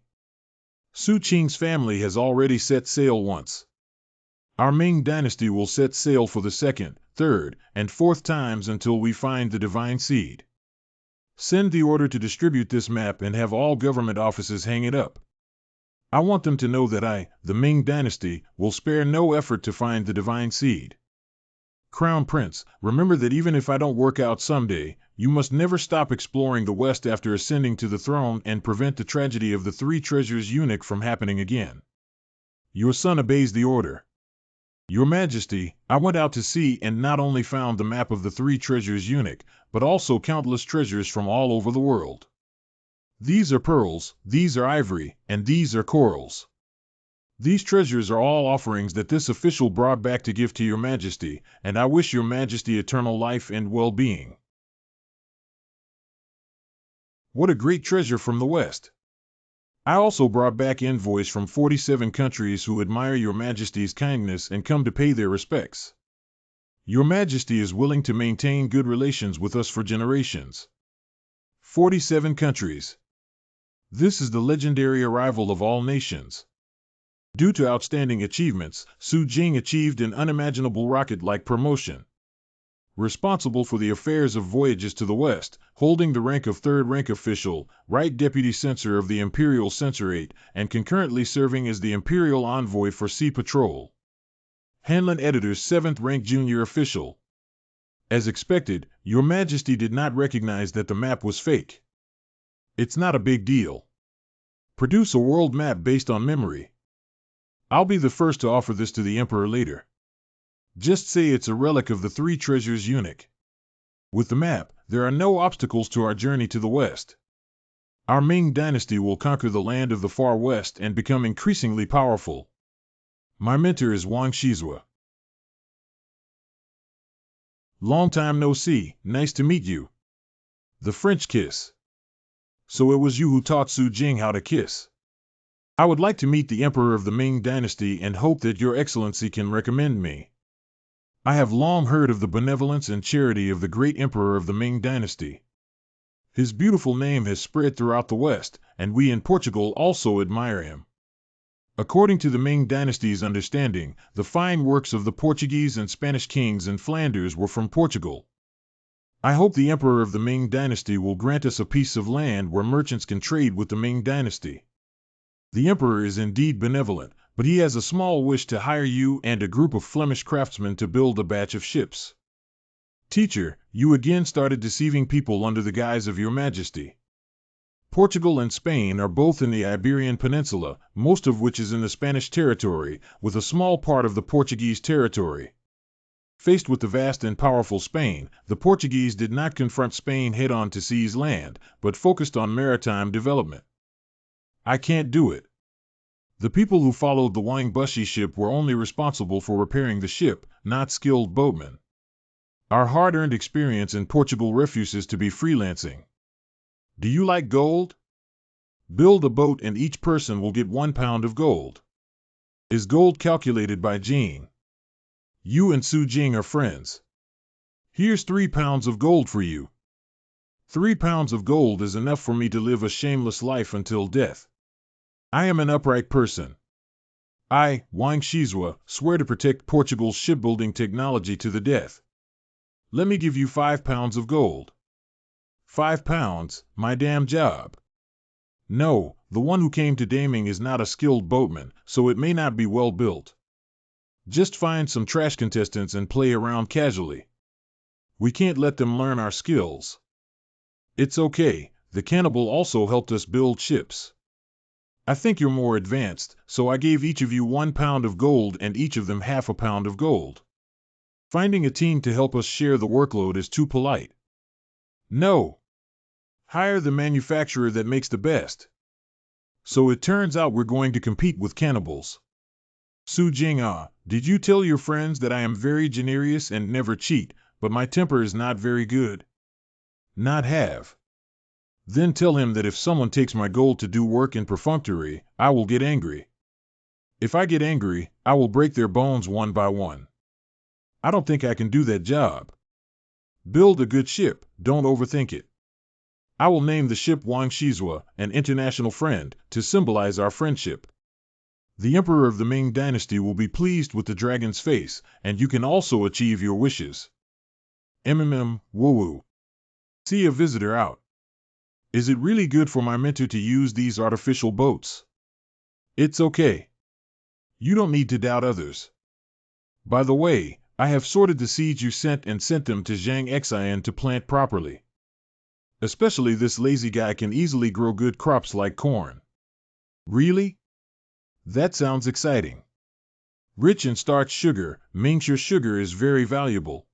Su Qing's family has already set sail once. Our Ming Dynasty will set sail for the second, third, and fourth times until we find the divine seed. Send the order to distribute this map and have all government offices hang it up. I want them to know that I, the Ming Dynasty, will spare no effort to find the divine seed. Crown Prince, remember that even if I don't work out someday, you must never stop exploring the West after ascending to the throne and prevent the tragedy of the Three Treasures eunuch from happening again. Your son obeys the order. Your Majesty, I went out to sea and not only found the map of the Three Treasures eunuch, but also countless treasures from all over the world. These are pearls, these are ivory, and these are corals. These treasures are all offerings that this official brought back to give to your Majesty, and I wish your Majesty eternal life and well-being. What a great treasure from the West! I also brought back envoys from 47 countries who admire your Majesty's kindness and come to pay their respects. Your Majesty is willing to maintain good relations with us for generations. 47 countries. This is the legendary arrival of all nations. Due to outstanding achievements, Su Jing achieved an unimaginable rocket-like promotion. Responsible for the affairs of voyages to the West, holding the rank of third-rank official, Right Deputy Censor of the Imperial Censorate, and concurrently serving as the Imperial Envoy for Sea Patrol. Hanlon Editor's 7th-rank junior official. As expected, Your Majesty did not recognize that the map was fake. It's not a big deal. Produce a world map based on memory. I'll be the first to offer this to the Emperor later. Just say it's a relic of the Three Treasures eunuch. With the map, there are no obstacles to our journey to the west. Our Ming Dynasty will conquer the land of the far west and become increasingly powerful. My mentor is Wang Shizua. Long time no see, nice to meet you. The French kiss. So it was you who taught Su Jing how to kiss. I would like to meet the Emperor of the Ming Dynasty and hope that Your Excellency can recommend me. I have long heard of the benevolence and charity of the great Emperor of the Ming Dynasty. His beautiful name has spread throughout the West, and we in Portugal also admire him. According to the Ming Dynasty's understanding, the fine works of the Portuguese and Spanish kings in Flanders were from Portugal. I hope the Emperor of the Ming Dynasty will grant us a piece of land where merchants can trade with the Ming Dynasty. The Emperor is indeed benevolent, but he has a small wish to hire you and a group of Flemish craftsmen to build a batch of ships. Teacher, you again started deceiving people under the guise of Your Majesty. Portugal and Spain are both in the Iberian Peninsula, most of which is in the Spanish territory, with a small part of the Portuguese territory. Faced with the vast and powerful Spain, the Portuguese did not confront Spain head-on to seize land, but focused on maritime development. I can't do it. The people who followed the Wangbushi ship were only responsible for repairing the ship, not skilled boatmen. Our hard-earned experience in Portugal refuses to be freelancing. Do you like gold? Build a boat and each person will get 1 pound of gold. Is gold calculated by Jean? You and Su Jing are friends. Here's 3 pounds of gold for you. 3 pounds of gold is enough for me to live a shameless life until death. I am an upright person. I, Wang Shizua, swear to protect Portugal's shipbuilding technology to the death. Let me give you 5 pounds of gold. 5 pounds, my damn job. No, the one who came to Daming is not a skilled boatman, so it may not be well built. Just find some trash contestants and play around casually. We can't let them learn our skills. It's okay, the cannibal also helped us build ships. I think you're more advanced, so I gave each of you 1 pound of gold and each of them half a pound of gold. Finding a team to help us share the workload is too polite. No. Hire the manufacturer that makes the best. So it turns out we're going to compete with cannibals. Su Jing, did you tell your friends that I am very generous and never cheat, but my temper is not very good? Not have. Then tell him that if someone takes my gold to do work in perfunctory, I will get angry. If I get angry, I will break their bones one by one. I don't think I can do that job. Build a good ship, don't overthink it. I will name the ship Wang Shizhua, an international friend, to symbolize our friendship. The Emperor of the Ming Dynasty will be pleased with the dragon's face, and you can also achieve your wishes. Woo-woo. See a visitor out. Is it really good for my mentor to use these artificial boats? It's okay. You don't need to doubt others. By the way, I have sorted the seeds you sent and sent them to Zhang Xian to plant properly. Especially this lazy guy can easily grow good crops like corn. Really? That sounds exciting. Rich in starch sugar, Mingxia sugar is very valuable.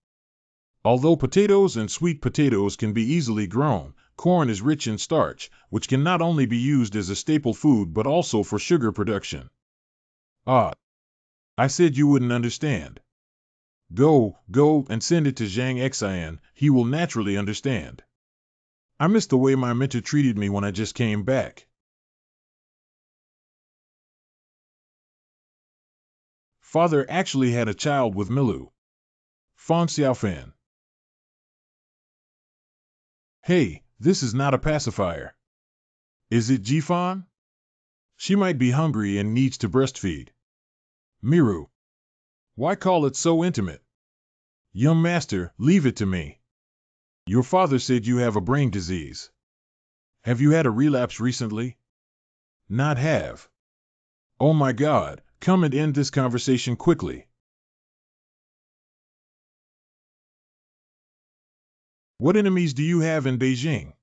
Although potatoes and sweet potatoes can be easily grown, corn is rich in starch, which can not only be used as a staple food but also for sugar production. Ah, I said you wouldn't understand. Go and send it to Zhang Xian, he will naturally understand. I miss the way my mentor treated me when I just came back. Father actually had a child with Milu. Fang Xiaofan. Hey, this is not a pacifier. Is it Jifan? She might be hungry and needs to breastfeed. Miru. Why call it so intimate? Young master, leave it to me. Your father said you have a brain disease. Have you had a relapse recently? Not have. Oh my God, come and end this conversation quickly. What enemies do you have in Beijing?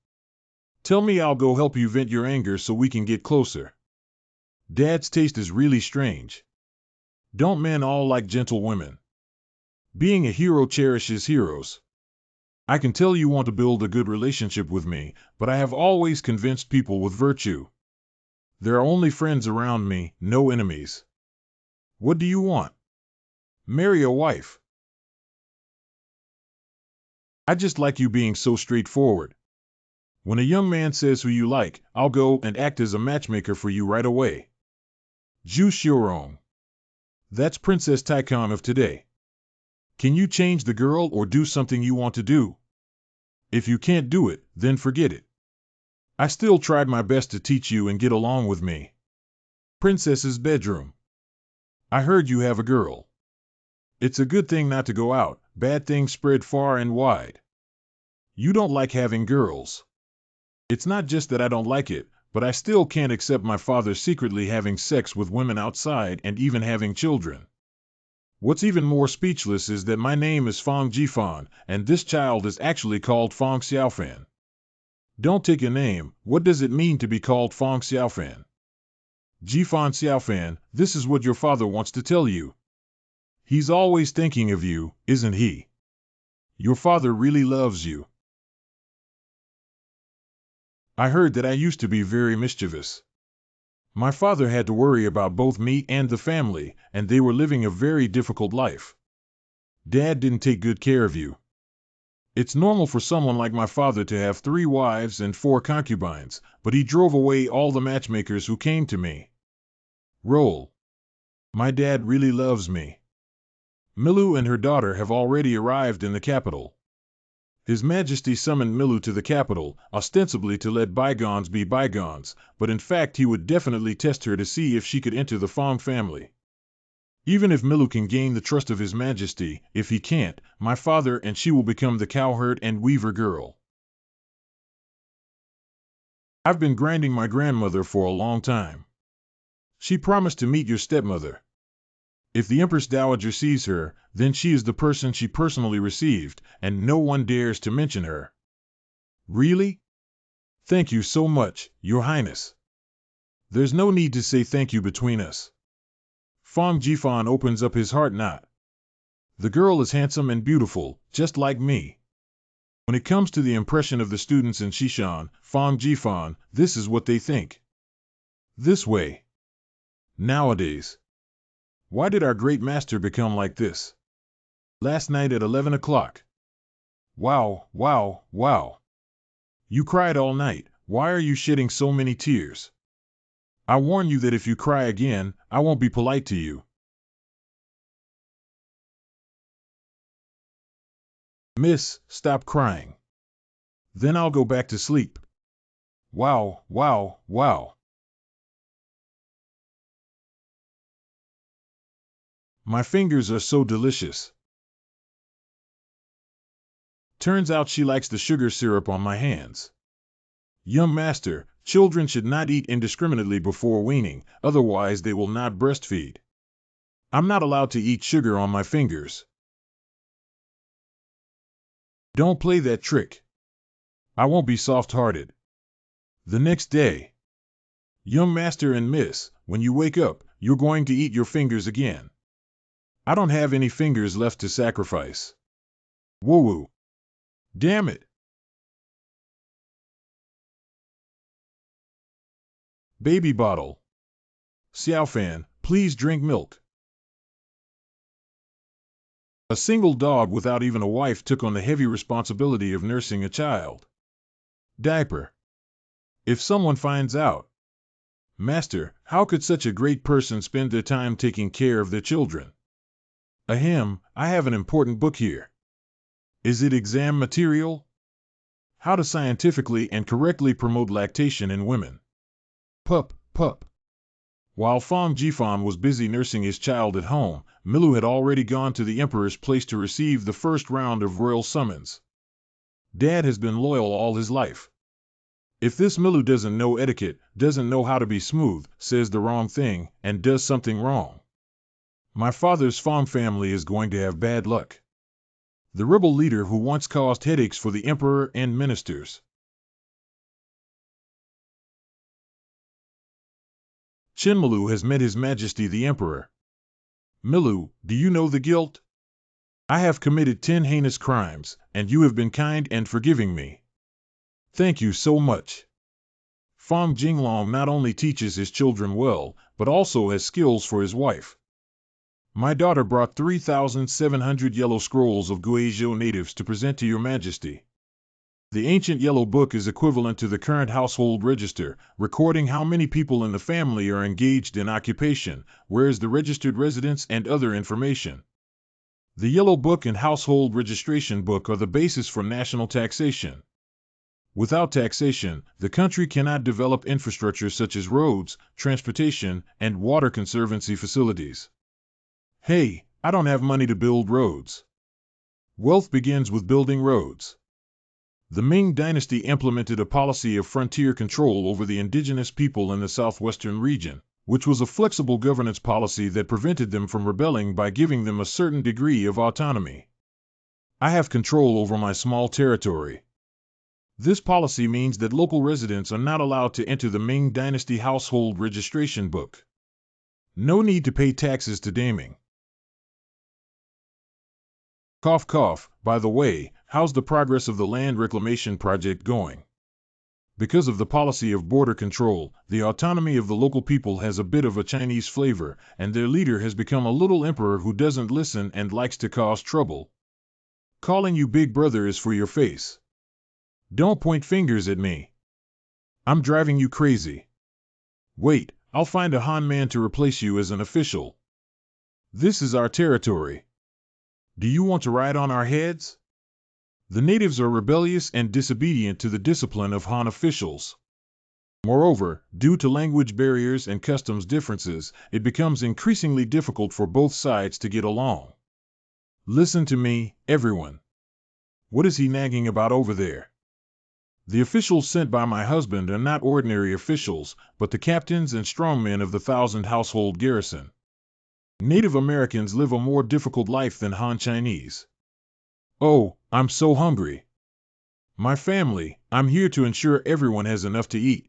Tell me, I'll go help you vent your anger so we can get closer. Dad's taste is really strange. Don't men all like gentle women? Being a hero cherishes heroes. I can tell you want to build a good relationship with me, but I have always convinced people with virtue. There are only friends around me, no enemies. What do you want? Marry a wife. I just like you being so straightforward. When a young man says who you like, I'll go and act as a matchmaker for you right away. Zhu Xiurong. That's Princess Taikon of today. Can you change the girl or do something you want to do? If you can't do it, then forget it. I still tried my best to teach you and get along with me. Princess's bedroom. I heard you have a girl. It's a good thing not to go out, bad things spread far and wide. You don't like having girls. It's not just that I don't like it, but I still can't accept my father secretly having sex with women outside and even having children. What's even more speechless is that my name is Fang Jifan, and this child is actually called Fang Xiaofan. Don't take a name, what does it mean to be called Fang Xiaofan? Jifan Xiaofan, this is what your father wants to tell you. He's always thinking of you, isn't he? Your father really loves you. I heard that I used to be very mischievous. My father had to worry about both me and the family, and they were living a very difficult life. Dad didn't take good care of you. It's normal for someone like my father to have 3 wives and 4 concubines, but he drove away all the matchmakers who came to me. Roll. My dad really loves me. Milu and her daughter have already arrived in the capital. His Majesty summoned Milu to the capital, ostensibly to let bygones be bygones, but in fact he would definitely test her to see if she could enter the Fang family. Even if Milu can gain the trust of His Majesty, if he can't, my father and she will become the cowherd and weaver girl. I've been grinding my grandmother for a long time. She promised to meet your stepmother. If the Empress Dowager sees her, then she is the person she personally received, and no one dares to mention her. Really? Thank you so much, Your Highness. There's no need to say thank you between us. Fang Jifan opens up his heart not. The girl is handsome and beautiful, just like me. When it comes to the impression of the students in Shishan, Fang Jifan, this is what they think. This way. Nowadays. Why did our great master become like this? Last night at 11 o'clock. Wow. You cried all night. Why are you shedding so many tears? I warn you that if you cry again, I won't be polite to you. Miss, stop crying. Then I'll go back to sleep. Wow, wow, wow. My fingers are so delicious. Turns out she likes the sugar syrup on my hands. Young master, children should not eat indiscriminately before weaning, otherwise they will not breastfeed. I'm not allowed to eat sugar on my fingers. Don't play that trick. I won't be soft-hearted. The next day. Young master and miss, when you wake up, you're going to eat your fingers again. I don't have any fingers left to sacrifice. Woo-woo. Damn it. Baby bottle. Xiaofan, please drink milk. A single dog without even a wife took on the heavy responsibility of nursing a child. Diaper. If someone finds out, Master, how could such a great person spend their time taking care of their children? Ahem, I have an important book here. Is it exam material? How to scientifically and correctly promote lactation in women. Pup, pup. While Fong Jifan was busy nursing his child at home, Milu had already gone to the Emperor's place to receive the first round of royal summons. Dad has been loyal all his life. If this Milu doesn't know etiquette, doesn't know how to be smooth, says the wrong thing, and does something wrong, my father's Fong family is going to have bad luck. The rebel leader who once caused headaches for the Emperor and ministers. Chinmalu has met His Majesty the Emperor. Milu, do you know the guilt? I have committed 10 heinous crimes, and you have been kind and forgiving me. Thank you so much. Fong Jinglong not only teaches his children well, but also has skills for his wife. My daughter brought 3,700 yellow scrolls of Guizhou natives to present to your majesty. The ancient yellow book is equivalent to the current household register, recording how many people in the family are engaged in occupation, whereas the registered residence and other information. The yellow book and household registration book are the basis for national taxation. Without taxation, the country cannot develop infrastructure such as roads, transportation, and water conservancy facilities. Hey, I don't have money to build roads. Wealth begins with building roads. The Ming Dynasty implemented a policy of frontier control over the indigenous people in the southwestern region, which was a flexible governance policy that prevented them from rebelling by giving them a certain degree of autonomy. I have control over my small territory. This policy means that local residents are not allowed to enter the Ming Dynasty household registration book. No need to pay taxes to Daming. Cough cough, by the way, how's the progress of the land reclamation project going? Because of the policy of border control, the autonomy of the local people has a bit of a Chinese flavor, and their leader has become a little emperor who doesn't listen and likes to cause trouble. Calling you big brother is for your face. Don't point fingers at me. I'm driving you crazy. Wait, I'll find a Han man to replace you as an official. This is our territory. Do you want to ride on our heads? The natives are rebellious and disobedient to the discipline of Han officials. Moreover, due to language barriers and customs differences, it becomes increasingly difficult for both sides to get along. Listen to me, everyone. What is he nagging about over there? The officials sent by my husband are not ordinary officials, but the captains and strongmen of the 1,000 household garrison. Native Americans live a more difficult life than Han Chinese. Oh, I'm so hungry. My family, I'm here to ensure everyone has enough to eat.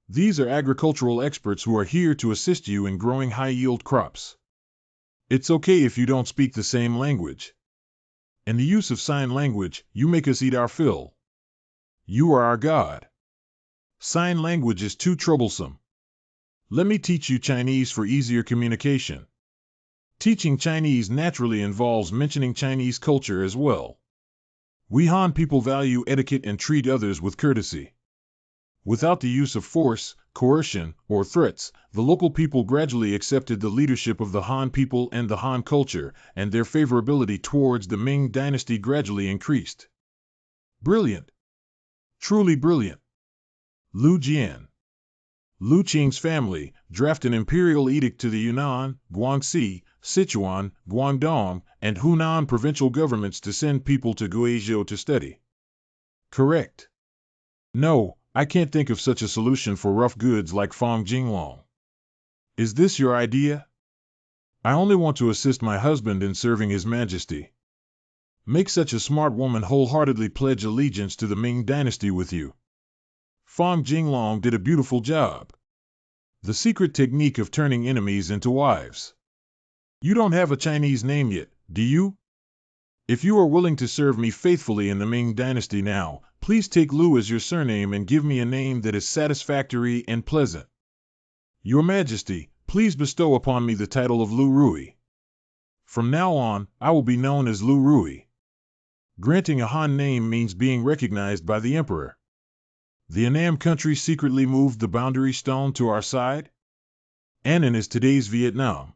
These are agricultural experts who are here to assist you in growing high-yield crops. It's okay if you don't speak the same language. In the use of sign language, you make us eat our fill. You are our God. Sign language is too troublesome. Let me teach you Chinese for easier communication. Teaching Chinese naturally involves mentioning Chinese culture as well. We Han people value etiquette and treat others with courtesy. Without the use of force, coercion, or threats, the local people gradually accepted the leadership of the Han people and the Han culture, and their favorability towards the Ming dynasty gradually increased. Brilliant. Truly brilliant. Lu Jian. Lu Qing's family drafted an imperial edict to the Yunnan, Guangxi, Sichuan, Guangdong, and Hunan provincial governments to send people to Guizhou to study. Correct. No, I can't think of such a solution for rough goods like Fong Jinglong. Is this your idea? I only want to assist my husband in serving His Majesty. Make such a smart woman wholeheartedly pledge allegiance to the Ming dynasty with you. Fong Jinglong did a beautiful job. The secret technique of turning enemies into wives. You don't have a Chinese name yet, do you? If you are willing to serve me faithfully in the Ming dynasty now, please take Lu as your surname and give me a name that is satisfactory and pleasant. Your Majesty, please bestow upon me the title of Lu Rui. From now on, I will be known as Lu Rui. Granting a Han name means being recognized by the Emperor. The Annam country secretly moved the boundary stone to our side? Annan is today's Vietnam.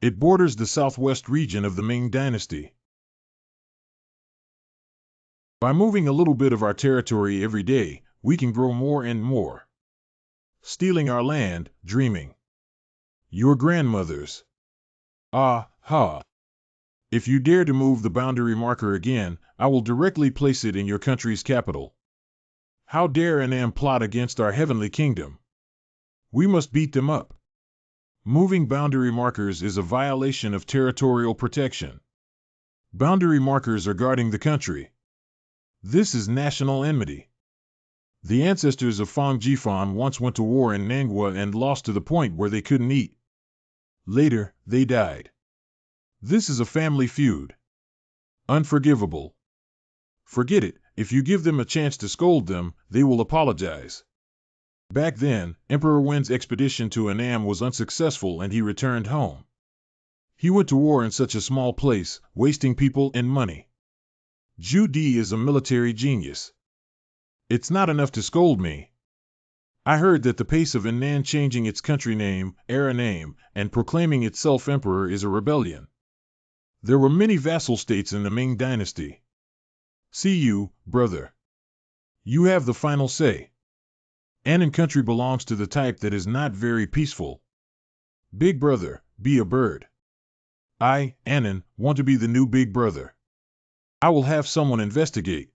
It borders the southwest region of the Ming dynasty. By moving a little bit of our territory every day, we can grow more and more. Stealing our land, dreaming. Your grandmother's. Ah, ha. If you dare to move the boundary marker again, I will directly place it in your country's capital. How dare Annam plot against our heavenly kingdom? We must beat them up. Moving boundary markers is a violation of territorial protection. Boundary markers are guarding the country. This is national enmity. The ancestors of Fong Jifan once went to war in Manhwa and lost to the point where they couldn't eat. Later, they died. This is a family feud. Unforgivable. Forget it. If you give them a chance to scold them, they will apologize. Back then, Emperor Wen's expedition to Annam was unsuccessful and he returned home. He went to war in such a small place, wasting people and money. Zhu Di is a military genius. It's not enough to scold me. I heard that the pace of Annan changing its country name, era name, and proclaiming itself emperor is a rebellion. There were many vassal states in the Ming dynasty. See you, brother. You have the final say. Annan country belongs to the type that is not very peaceful. Big brother, be a bird. I, Annan, want to be the new big brother. I will have someone investigate.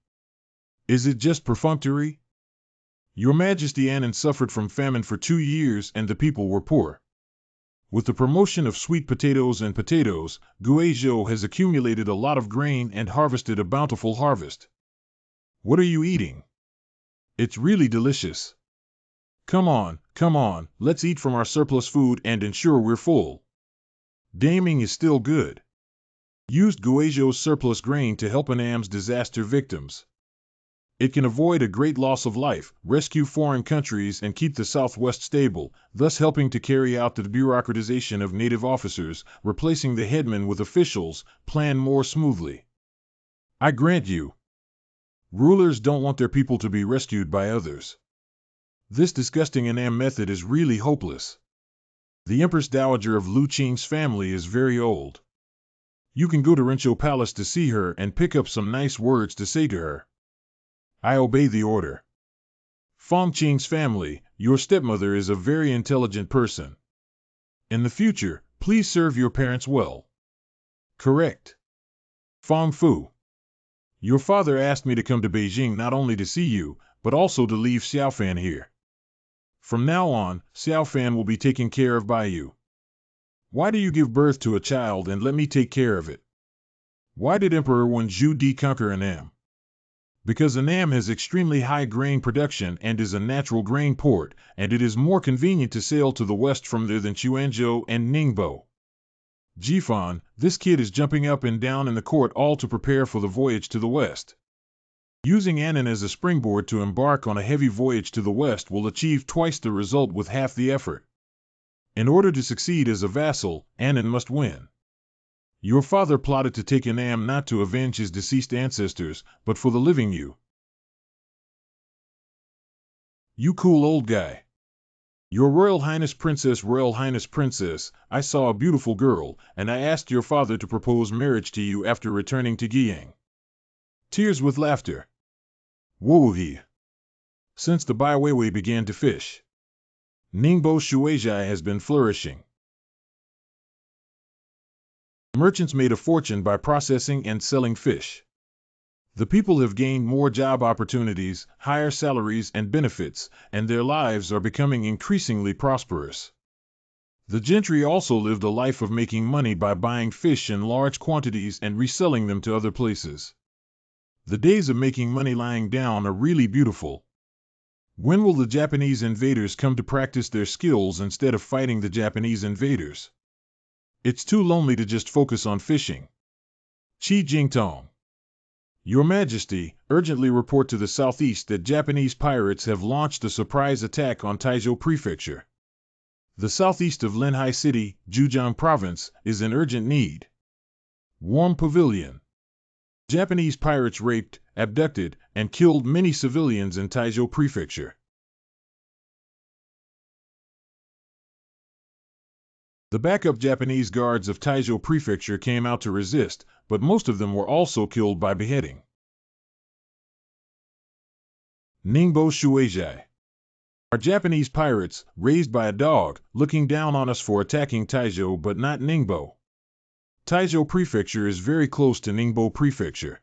Is it just perfunctory? Your Majesty, Annan suffered from famine for 2 years and the people were poor. With the promotion of sweet potatoes and potatoes, Guizhou has accumulated a lot of grain and harvested a bountiful harvest. What are you eating? It's really delicious. Come on, let's eat from our surplus food and ensure we're full. Daming is still good. Used Guizhou's surplus grain to help Annam's disaster victims. It can avoid a great loss of life, rescue foreign countries and keep the Southwest stable, thus helping to carry out the bureaucratization of native officers, replacing the headmen with officials, plan more smoothly. I grant you. Rulers don't want their people to be rescued by others. This disgusting Annam method is really hopeless. The Empress Dowager of Lu Qing's family is very old. You can go to Rinzhou Palace to see her and pick up some nice words to say to her. I obey the order. Fong Qing's family, your stepmother is a very intelligent person. In the future, please serve your parents well. Correct. Fong Fu. Your father asked me to come to Beijing not only to see you, but also to leave Xiaofan here. From now on, Xiaofan will be taken care of by you. Why do you give birth to a child and let me take care of it? Why did Emperor Wen Zhu Di conquer Annam? Because Annam has extremely high grain production and is a natural grain port, and it is more convenient to sail to the west from there than Quanzhou and Ningbo. Jifan, this kid is jumping up and down in the court all to prepare for the voyage to the west. Using Annan as a springboard to embark on a heavy voyage to the west will achieve twice the result with half the effort. In order to succeed as a vassal, Annan must win. Your father plotted to take Annam not to avenge his deceased ancestors, but for the living you. You cool old guy. Your Royal Highness Princess, I saw a beautiful girl, and I asked your father to propose marriage to you after returning to Guiyang. Tears with laughter. Woohoo! Since the Bai Weiwei began to fish, Ningbo Shuizhai has been flourishing. Merchants made a fortune by processing and selling fish. The people have gained more job opportunities, higher salaries and benefits, and their lives are becoming increasingly prosperous. The gentry also lived a life of making money by buying fish in large quantities and reselling them to other places. The days of making money lying down are really beautiful. When will the Japanese invaders come to practice their skills instead of fighting the Japanese invaders? It's too lonely to just focus on fishing. Qi Jingtong. Your Majesty, urgently report to the southeast that Japanese pirates have launched a surprise attack on Taizhou Prefecture. The southeast of Linhai City, Zhejiang Province, is in urgent need. Warm Pavilion. Japanese pirates raped, abducted, and killed many civilians in Taizhou Prefecture. The backup Japanese guards of Taizhou Prefecture came out to resist, but most of them were also killed by beheading. Ningbo Shuizhai. Are Japanese pirates, raised by a dog, looking down on us for attacking Taizhou but not Ningbo? Taizhou Prefecture is very close to Ningbo Prefecture.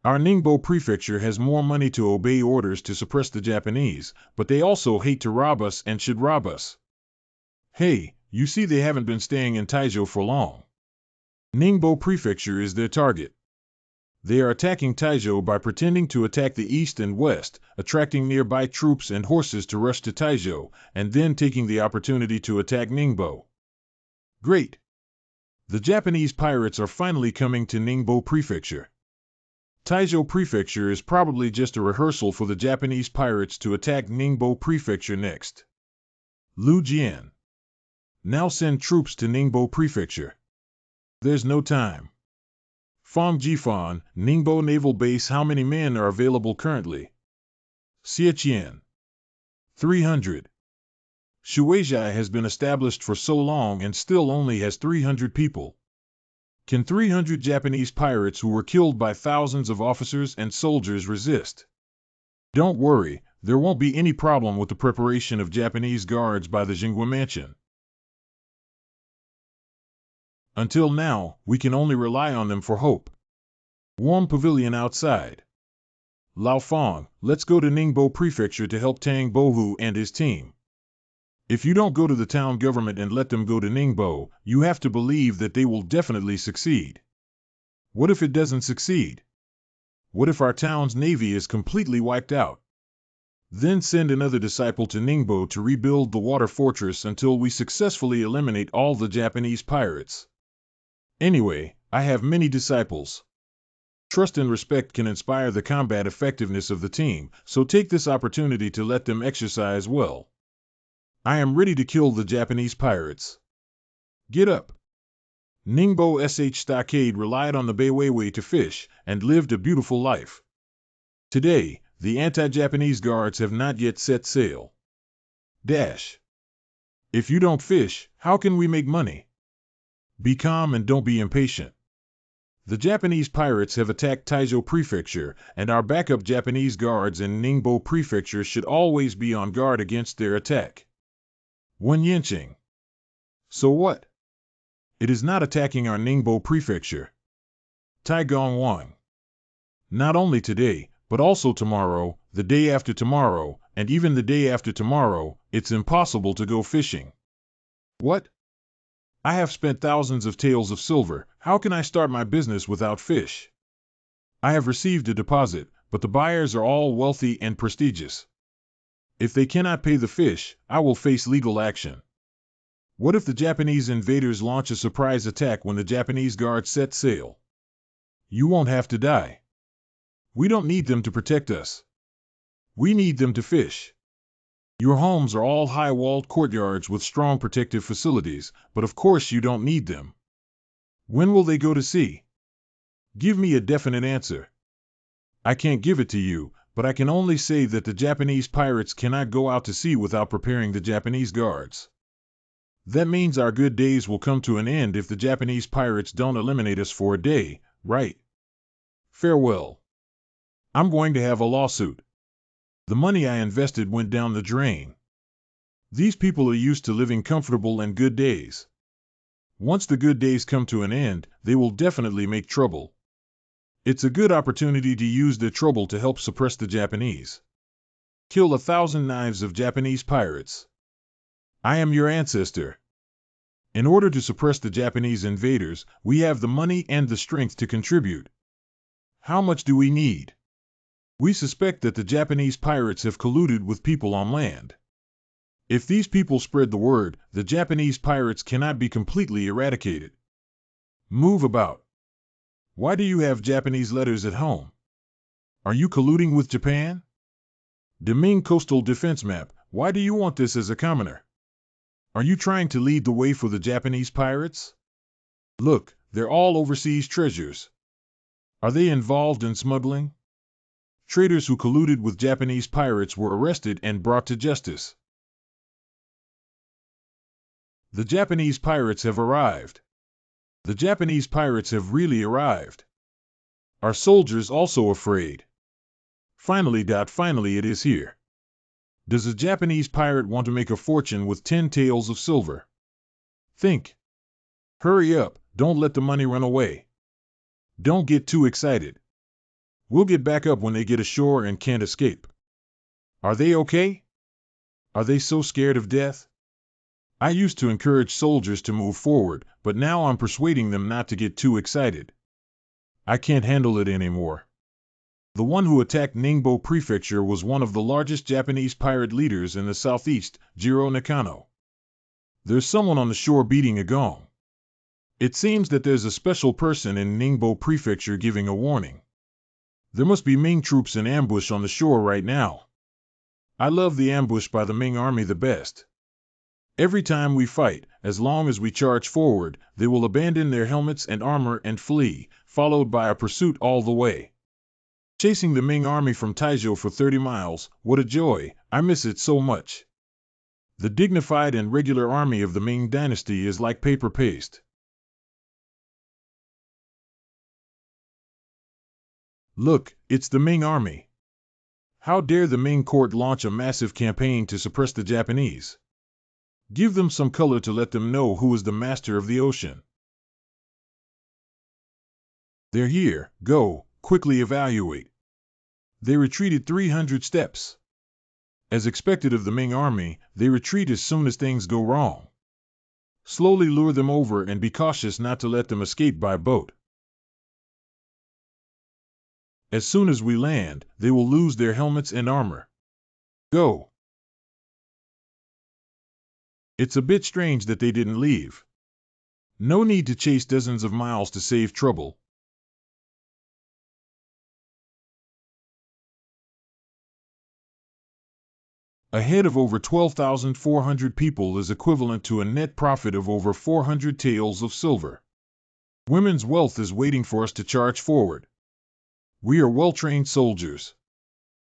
Our Ningbo Prefecture has more money to obey orders to suppress the Japanese, but they also hate to rob us and should rob us. Hey, you see they haven't been staying in Taizhou for long. Ningbo Prefecture is their target. They are attacking Taizhou by pretending to attack the east and west, attracting nearby troops and horses to rush to Taizhou, and then taking the opportunity to attack Ningbo. Great! The Japanese pirates are finally coming to Ningbo Prefecture. Taizhou Prefecture is probably just a rehearsal for the Japanese pirates to attack Ningbo Prefecture next. Lu Jian. Now send troops to Ningbo Prefecture. There's no time. Fong Jifan, Ningbo Naval Base. How many men are available currently? Xiaqian. 300. Shuizhai has been established for so long and still only has 300 people. Can 300 Japanese pirates who were killed by thousands of officers and soldiers resist? Don't worry, there won't be any problem with the preparation of Japanese guards by the Jingwa Mansion. Until now, we can only rely on them for hope. Warm Pavilion outside. Lao Fong, let's go to Ningbo Prefecture to help Tang Bohu and his team. If you don't go to the town government and let them go to Ningbo, you have to believe that they will definitely succeed. What if it doesn't succeed? What if our town's navy is completely wiped out? Then send another disciple to Ningbo to rebuild the water fortress until we successfully eliminate all the Japanese pirates. Anyway, I have many disciples. Trust and respect can inspire the combat effectiveness of the team, so take this opportunity to let them exercise well. I am ready to kill the Japanese pirates. Get up. Ningbo SH Stockade relied on the Bai Weiwei to fish, and lived a beautiful life. Today, the anti-Japanese guards have not yet set sail. Dash. If you don't fish, how can we make money? Be calm and don't be impatient. The Japanese pirates have attacked Taizhou Prefecture, and our backup Japanese guards in Ningbo Prefecture should always be on guard against their attack. Wen Yanqing. So what? It is not attacking our Ningbo Prefecture. Tai Gong Wang. Not only today, but also tomorrow, the day after tomorrow, and even the day after tomorrow, it's impossible to go fishing. What? I have spent thousands of taels of silver. How can I start my business without fish? I have received a deposit, but the buyers are all wealthy and prestigious. If they cannot pay the fish, I will face legal action. What if the Japanese invaders launch a surprise attack when the Japanese guards set sail? You won't have to die. We don't need them to protect us. We need them to fish. Your homes are all high-walled courtyards with strong protective facilities, but of course you don't need them. When will they go to sea? Give me a definite answer. I can't give it to you, but I can only say that the Japanese pirates cannot go out to sea without preparing the Japanese guards. That means our good days will come to an end if the Japanese pirates don't eliminate us for a day, right? Farewell. I'm going to have a lawsuit. The money I invested went down the drain. These people are used to living comfortable and good days. Once the good days come to an end, they will definitely make trouble. It's a good opportunity to use their trouble to help suppress the Japanese. Kill 1,000 knives of Japanese pirates. I am your ancestor. In order to suppress the Japanese invaders, we have the money and the strength to contribute. How much do we need? We suspect that the Japanese pirates have colluded with people on land. If these people spread the word, the Japanese pirates cannot be completely eradicated. Move about. Why do you have Japanese letters at home? Are you colluding with Japan? The Ming Coastal Defense Map, why do you want this as a commoner? Are you trying to lead the way for the Japanese pirates? Look, they're all overseas treasures. Are they involved in smuggling? Traders who colluded with Japanese pirates were arrested and brought to justice. The Japanese pirates have arrived. The Japanese pirates have really arrived. Are soldiers also afraid? Finally it is here. Does a Japanese pirate want to make a fortune with 10 taels of silver? Think. Hurry up, don't let the money run away. Don't get too excited. We'll get back up when they get ashore and can't escape. Are they okay? Are they so scared of death? I used to encourage soldiers to move forward, but now I'm persuading them not to get too excited. I can't handle it anymore. The one who attacked Ningbo Prefecture was one of the largest Japanese pirate leaders in the southeast, Jiro Nakano. There's someone on the shore beating a gong. It seems that there's a special person in Ningbo Prefecture giving a warning. There must be Ming troops in ambush on the shore right now. I love the ambush by the Ming army the best. Every time we fight, as long as we charge forward, they will abandon their helmets and armor and flee, followed by a pursuit all the way. Chasing the Ming army from Taizhou for 30 miles, what a joy, I miss it so much. The dignified and regular army of the Ming Dynasty is like paper paste. Look, it's the Ming army. How dare the Ming court launch a massive campaign to suppress the Japanese? Give them some color to let them know who is the master of the ocean. They're here, go, quickly evaluate. They retreated 300 steps. As expected of the Ming army, they retreat as soon as things go wrong. Slowly lure them over and be cautious not to let them escape by boat. As soon as we land, they will lose their helmets and armor. Go. It's a bit strange that they didn't leave. No need to chase dozens of miles to save trouble. A head of over 12,400 people is equivalent to a net profit of over 400 taels of silver. Women's wealth is waiting for us to charge forward. We are well-trained soldiers.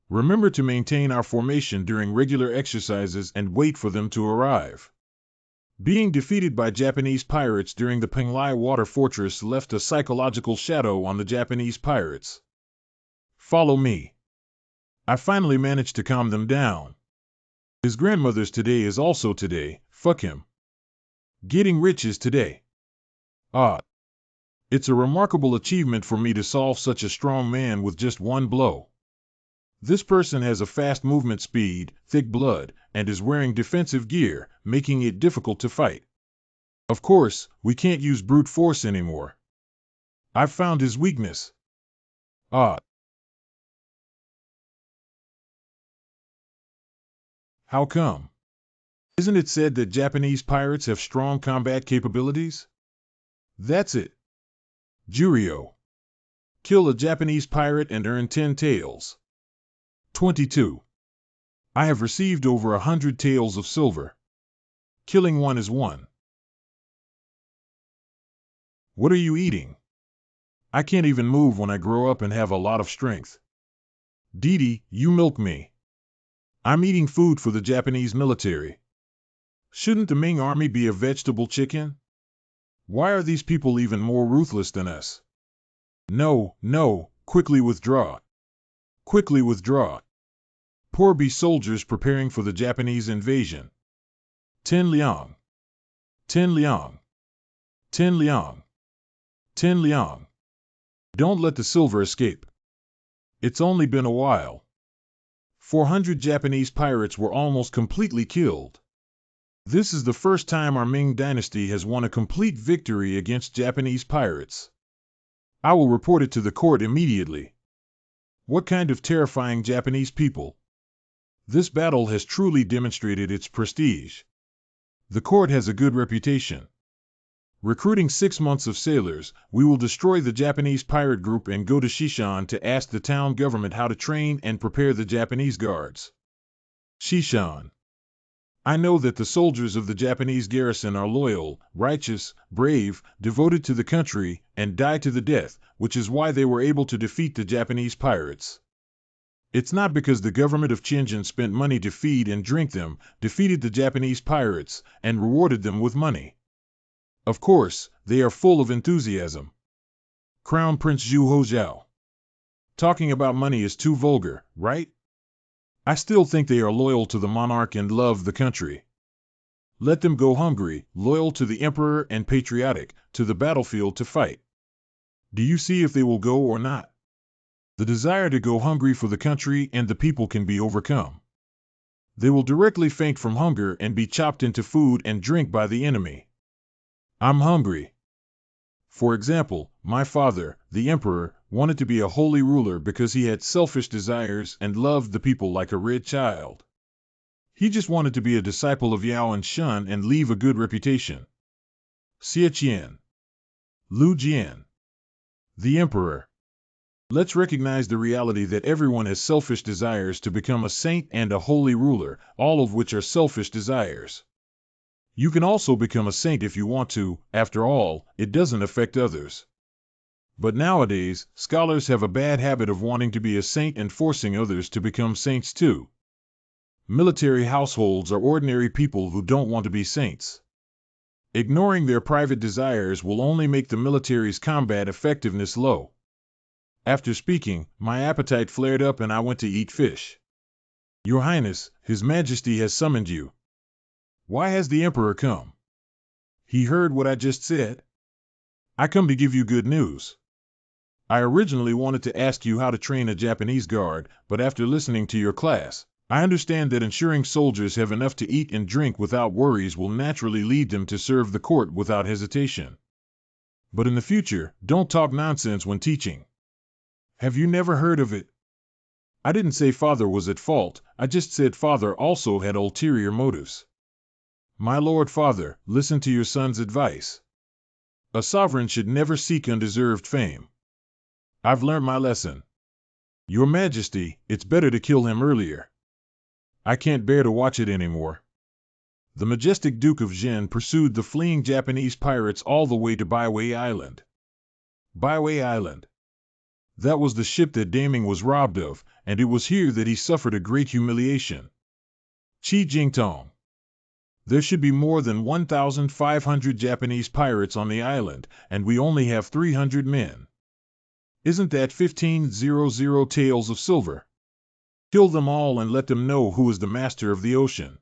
Remember to maintain our formation during regular exercises and wait for them to arrive. Being defeated by Japanese pirates during the Penglai water fortress left a psychological shadow on the Japanese pirates. Follow me. I finally managed to calm them down. His grandmother's today is also today, fuck him. Getting rich is today. It's a remarkable achievement for me to solve such a strong man with just one blow. This person has a fast movement speed, thick blood, and is wearing defensive gear, making it difficult to fight. Of course, we can't use brute force anymore. I've found his weakness. How come? Isn't it said that Japanese pirates have strong combat capabilities? That's it. Jurio. Kill a Japanese pirate and earn 10 taels. 22. I have received over 100 taels of silver. Killing one is 1. What are you eating? I can't even move when I grow up and have a lot of strength. Didi, you milk me. I'm eating food for the Japanese military. Shouldn't the Ming army be a vegetable chicken? Why are these people even more ruthless than us? No, no, quickly withdraw. Quickly withdraw. Poor be soldiers preparing for the Japanese invasion. Tin Liang. Tin Liang. Tin Liang. Tin Liang. Don't let the silver escape. It's only been a while. 400 Japanese pirates were almost completely killed. This is the first time our Ming Dynasty has won a complete victory against Japanese pirates. I will report it to the court immediately. What kind of terrifying Japanese people! This battle has truly demonstrated its prestige. The court has a good reputation. Recruiting 6 months of sailors, we will destroy the Japanese pirate group and go to Shishan to ask the town government how to train and prepare the Japanese guards. Shishan. I know that the soldiers of the Japanese garrison are loyal, righteous, brave, devoted to the country, and die to the death, which is why they were able to defeat the Japanese pirates. It's not because the government of Shenzhen spent money to feed and drink them, defeated the Japanese pirates, and rewarded them with money. Of course, they are full of enthusiasm. Crown Prince Zhu Hozhao. Talking about money is too vulgar, right? I still think they are loyal to the monarch and love the country. Let them go hungry, loyal to the emperor and patriotic, to the battlefield to fight. Do you see if they will go or not? The desire to go hungry for the country and the people can be overcome. They will directly faint from hunger and be chopped into food and drink by the enemy. I'm hungry. For example, my father, the emperor, wanted to be a holy ruler because he had selfish desires and loved the people like a red child. He just wanted to be a disciple of Yao and Shun and leave a good reputation. Xie Qian. Lu Jian. The emperor. Let's recognize the reality that everyone has selfish desires to become a saint and a holy ruler, all of which are selfish desires. You can also become a saint if you want to, after all, it doesn't affect others. But nowadays, scholars have a bad habit of wanting to be a saint and forcing others to become saints too. Military households are ordinary people who don't want to be saints. Ignoring their private desires will only make the military's combat effectiveness low. After speaking, my appetite flared up and I went to eat fish. Your Highness, His Majesty has summoned you. Why has the Emperor come? He heard what I just said? I come to give you good news. I originally wanted to ask you how to train a Japanese guard, but after listening to your class, I understand that ensuring soldiers have enough to eat and drink without worries will naturally lead them to serve the court without hesitation. But in the future, don't talk nonsense when teaching. Have you never heard of it? I didn't say father was at fault, I just said father also had ulterior motives. My lord father, listen to your son's advice. A sovereign should never seek undeserved fame. I've learned my lesson. Your Majesty, it's better to kill him earlier. I can't bear to watch it anymore. The majestic Duke of Zhen pursued the fleeing Japanese pirates all the way to Baiwei Island. Baiwei Island. That was the ship that Daming was robbed of, and it was here that he suffered a great humiliation. Qi Jingtong. There should be more than 1,500 Japanese pirates on the island, and we only have 300 men. Isn't that 1,500 taels of silver? Kill them all and let them know who is the master of the ocean.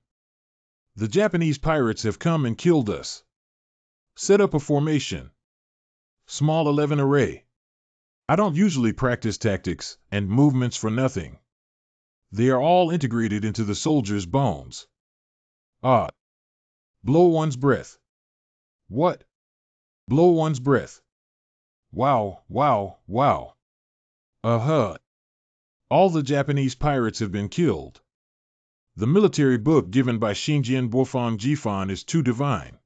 The Japanese pirates have come and killed us. Set up a formation. Small 11 array. I don't usually practice tactics and movements for nothing. They are all integrated into the soldier's bones. Ah. Blow one's breath. What? Blow one's breath. Wow, wow, wow. All the Japanese pirates have been killed. The military book given by Xinjian Bofang Jifan is too divine.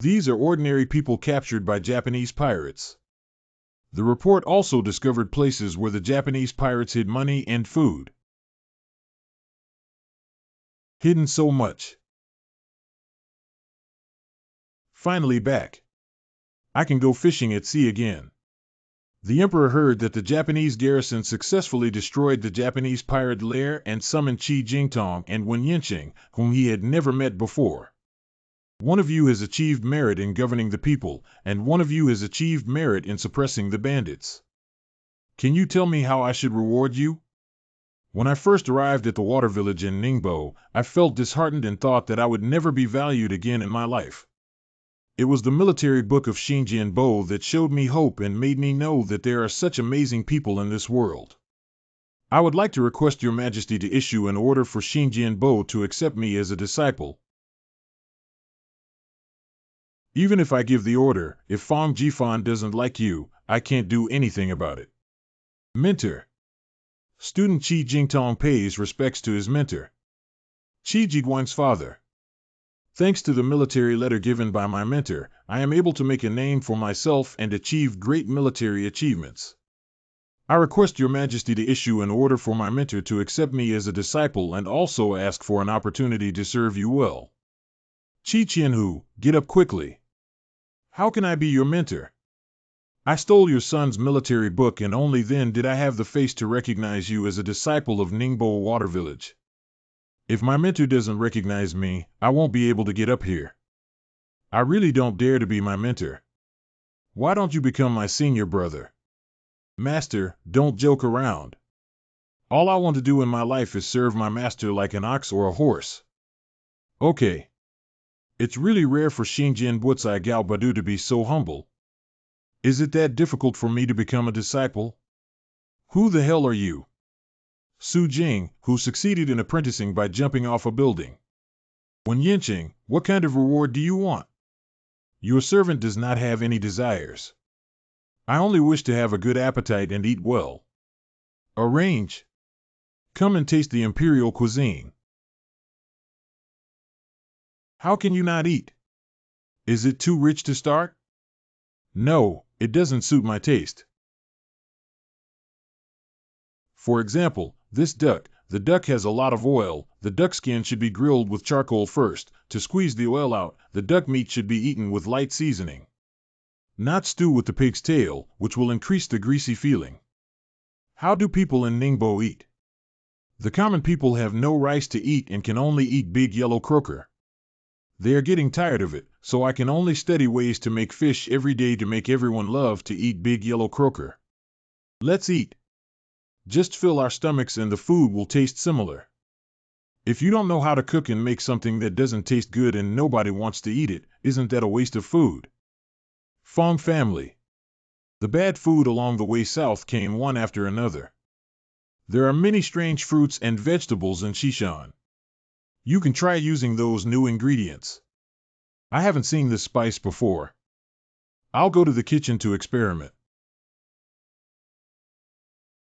These are ordinary people captured by Japanese pirates. The report also discovered places where the Japanese pirates hid money and food. Hidden so much. Finally back. I can go fishing at sea again. The emperor heard that the Japanese garrison successfully destroyed the Japanese pirate lair and summoned Qi Jingtong and Wen Yinqing, whom he had never met before. One of you has achieved merit in governing the people, and one of you has achieved merit in suppressing the bandits. Can you tell me how I should reward you? When I first arrived at the water village in Ningbo, I felt disheartened and thought that I would never be valued again in my life. It was the military book of Xinjian Bo that showed me hope and made me know that there are such amazing people in this world. I would like to request Your Majesty to issue an order for Xinjian Bo to accept me as a disciple. Even if I give the order, if Fang Jifan doesn't like you, I can't do anything about it. Mentor. Student Qi Jingtong pays respects to his mentor. Qi Jiguang's father. Thanks to the military letter given by my mentor, I am able to make a name for myself and achieve great military achievements. I request Your Majesty to issue an order for my mentor to accept me as a disciple and also ask for an opportunity to serve you well. Qi Qianhu, get up quickly. How can I be your mentor? I stole your son's military book and only then did I have the face to recognize you as a disciple of Ningbo Water Village. If my mentor doesn't recognize me, I won't be able to get up here. I really don't dare to be my mentor. Why don't you become my senior brother? Master, don't joke around. All I want to do in my life is serve my master like an ox or a horse. Okay. It's really rare for Xinjian Bucai Gao Badu to be so humble. Is it that difficult for me to become a disciple? Who the hell are you? Su Jing, who succeeded in apprenticing by jumping off a building. Wen Yinqing, what kind of reward do you want? Your servant does not have any desires. I only wish to have a good appetite and eat well. Arrange. Come and taste the Imperial cuisine. How can you not eat? Is it too rich to start? No, it doesn't suit my taste. For example, this duck. The duck has a lot of oil. The duck skin should be grilled with charcoal first. To squeeze the oil out, the duck meat should be eaten with light seasoning. Not stew with the pig's tail, which will increase the greasy feeling. How do people in Ningbo eat? The common people have no rice to eat and can only eat big yellow croaker. They are getting tired of it, so I can only study ways to make fish every day to make everyone love to eat big yellow croaker. Let's eat. Just fill our stomachs and the food will taste similar. If you don't know how to cook and make something that doesn't taste good and nobody wants to eat it, isn't that a waste of food? Fong family. The bad food along the way south came one after another. There are many strange fruits and vegetables in Shishan. You can try using those new ingredients. I haven't seen this spice before. I'll go to the kitchen to experiment.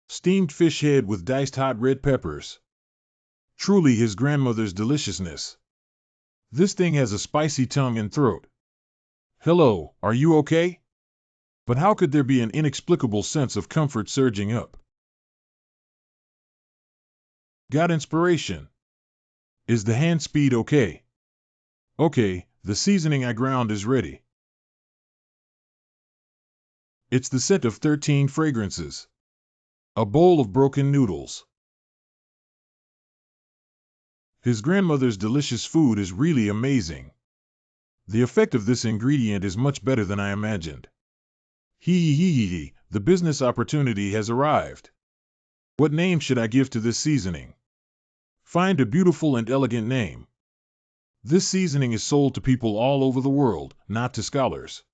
Steamed fish head with diced hot red peppers. Truly his grandmother's deliciousness. This thing has a spicy tongue and throat. Hello, are you okay? But how could there be an inexplicable sense of comfort surging up? Got inspiration. Is the hand speed okay? Okay, the seasoning I ground is ready. It's the scent of 13 fragrances. A bowl of broken noodles. His grandmother's delicious food is really amazing. The effect of this ingredient is much better than I imagined. Hee, the business opportunity has arrived. What name should I give to this seasoning? Find a beautiful and elegant name. This seasoning is sold to people all over the world, not to scholars.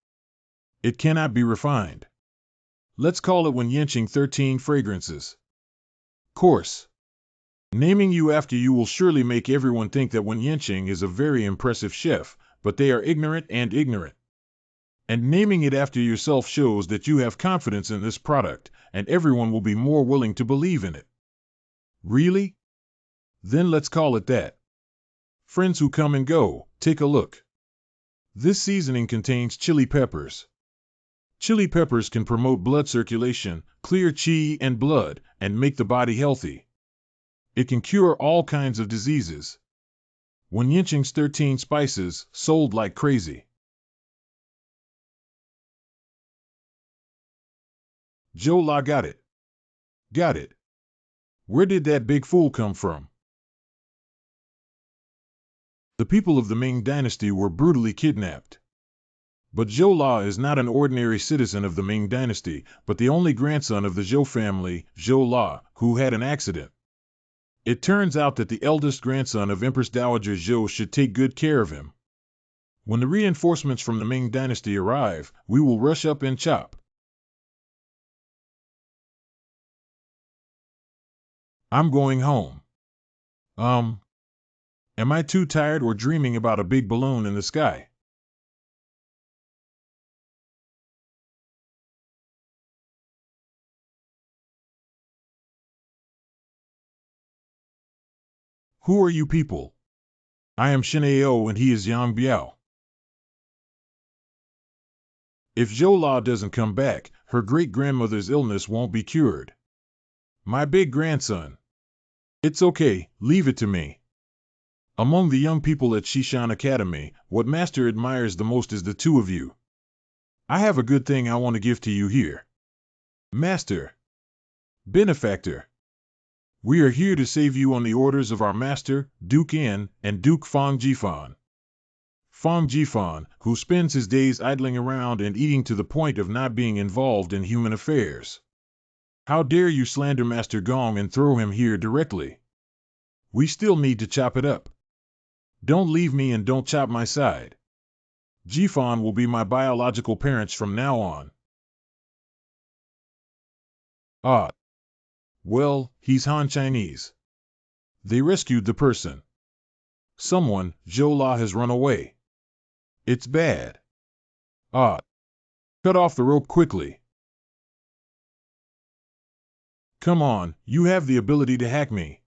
It cannot be refined. Let's call it Wen Yinqing 13 fragrances. Course. Naming you after you will surely make everyone think that Wen Yinqing is a very impressive chef, but they are ignorant and ignorant. And naming it after yourself shows that you have confidence in this product, and everyone will be more willing to believe in it. Really? Then let's call it that. Friends who come and go, take a look. This seasoning contains chili peppers. Chili peppers can promote blood circulation, clear qi and blood, and make the body healthy. It can cure all kinds of diseases. Wen Yinqing's 13 spices, sold like crazy. Zhou La got it. Got it. Where did that big fool come from? The people of the Ming Dynasty were brutally kidnapped. But Zhou La is not an ordinary citizen of the Ming Dynasty, but the only grandson of the Zhou family, Zhou La, who had an accident. It turns out that the eldest grandson of Empress Dowager Zhou should take good care of him. When the reinforcements from the Ming Dynasty arrive, we will rush up and chop. I'm going home. Am I too tired or dreaming about a big balloon in the sky? Who are you people? I am Shinao and he is Yang Biao. If Zhou La doesn't come back, her great-grandmother's illness won't be cured. My big grandson. It's okay, leave it to me. Among the young people at Shishan Academy, what Master admires the most is the two of you. I have a good thing I want to give to you here. Master. Benefactor. We are here to save you on the orders of our master, Duke N, and Duke Fong Jifan. Fong Jifan, who spends his days idling around and eating to the point of not being involved in human affairs. How dare you slander Master Gong and throw him here directly? We still need to chop it up. Don't leave me and don't chop my side. Jifan will be my biological parents from now on. Ah. Well, he's Han Chinese. They rescued the person. Someone, Zhou La, has run away. It's bad. Ah. Cut off the rope quickly. Come on, you have the ability to hack me.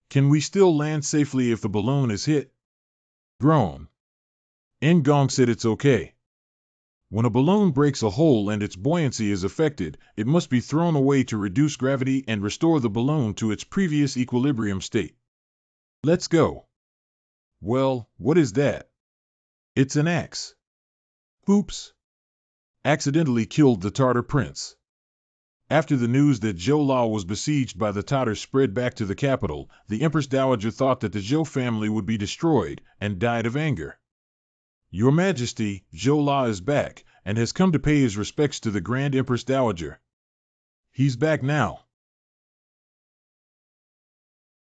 Can we still land safely if the balloon is hit? Groan. Ngong said it's okay. When a balloon breaks a hole and its buoyancy is affected, it must be thrown away to reduce gravity and restore the balloon to its previous equilibrium state. Let's go. Well, what is that? It's an axe. Oops. Accidentally killed the Tartar prince. After the news that Zhou La was besieged by the Tatars spread back to the capital, the Empress Dowager thought that the Zhou family would be destroyed, and died of anger. Your Majesty, Zhou La is back, and has come to pay his respects to the Grand Empress Dowager. He's back now.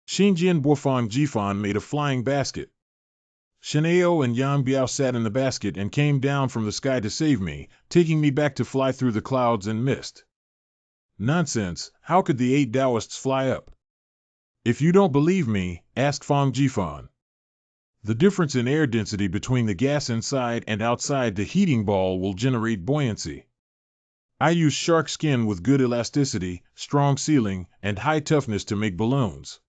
Xinjian Bofang Jifan made a flying basket. Shinao and Yang Biao sat in the basket and came down from the sky to save me, taking me back to fly through the clouds and mist. Nonsense, how could the 8 Taoists fly up? If you don't believe me, ask Fong Jifan. The difference in air density between the gas inside and outside the heating ball will generate buoyancy. I use shark skin with good elasticity, strong sealing, and high toughness to make balloons.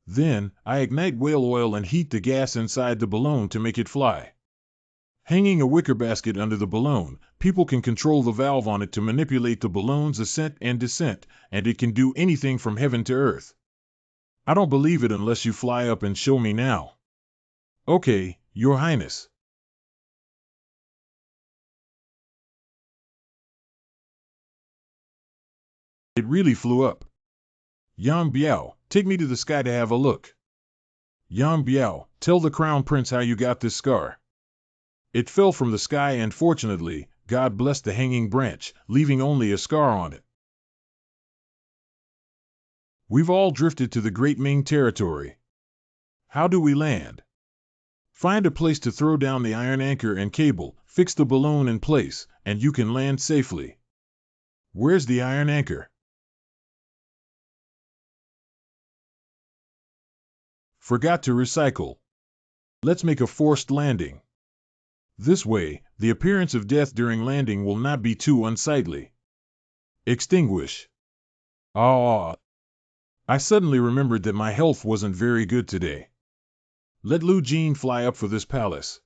Then, I ignite whale oil and heat the gas inside the balloon to make it fly. Hanging a wicker basket under the balloon, people can control the valve on it to manipulate the balloon's ascent and descent, and it can do anything from heaven to earth. I don't believe it unless you fly up and show me now. Okay, Your Highness. It really flew up. Yang Biao, take me to the sky to have a look. Yang Biao, tell the Crown Prince how you got this scar. It fell from the sky and fortunately, God blessed the hanging branch, leaving only a scar on it. We've all drifted to the Great Ming territory. How do we land? Find a place to throw down the iron anchor and cable, fix the balloon in place, and you can land safely. Where's the iron anchor? Forgot to recycle. Let's make a forced landing. This way, the appearance of death during landing will not be too unsightly. Extinguish. Ah. I suddenly remembered that my health wasn't very good today. Let Lu Jin fly up for this palace.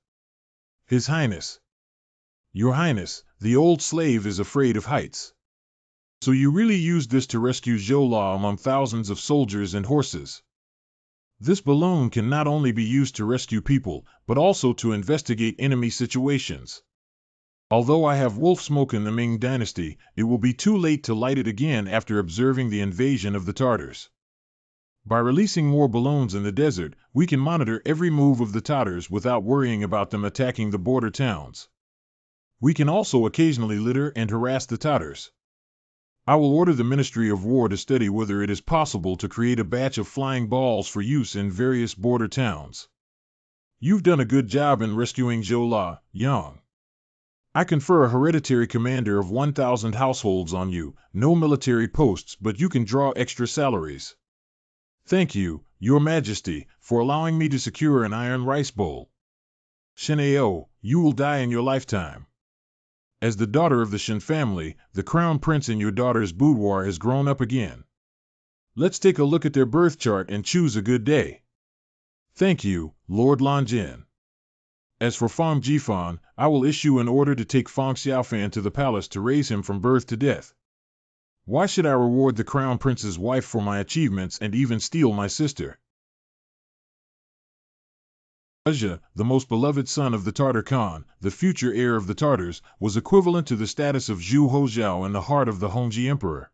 His Highness. Your Highness, the old slave is afraid of heights. So you really used this to rescue Zhou La among thousands of soldiers and horses. This balloon can not only be used to rescue people, but also to investigate enemy situations. Although I have wolf smoke in the Ming Dynasty, it will be too late to light it again after observing the invasion of the Tartars. By releasing more balloons in the desert, we can monitor every move of the Tartars without worrying about them attacking the border towns. We can also occasionally litter and harass the Tartars. I will order the Ministry of War to study whether it is possible to create a batch of flying balls for use in various border towns. You've done a good job in rescuing Zhou La, Yang. I confer a hereditary commander of 1,000 households on you, no military posts, but you can draw extra salaries. Thank you, Your Majesty, for allowing me to secure an iron rice bowl. Shenao, you will die in your lifetime. As the daughter of the Shen family, the crown prince in your daughter's boudoir has grown up again. Let's take a look at their birth chart and choose a good day. Thank you, Lord Lanjin. As for Fang Jifan, I will issue an order to take Fang Xiaofan to the palace to raise him from birth to death. Why should I reward the crown prince's wife for my achievements and even steal my sister? Aja, the most beloved son of the Tartar Khan, the future heir of the Tartars, was equivalent to the status of Zhu Hozhao in the heart of the Hongji emperor.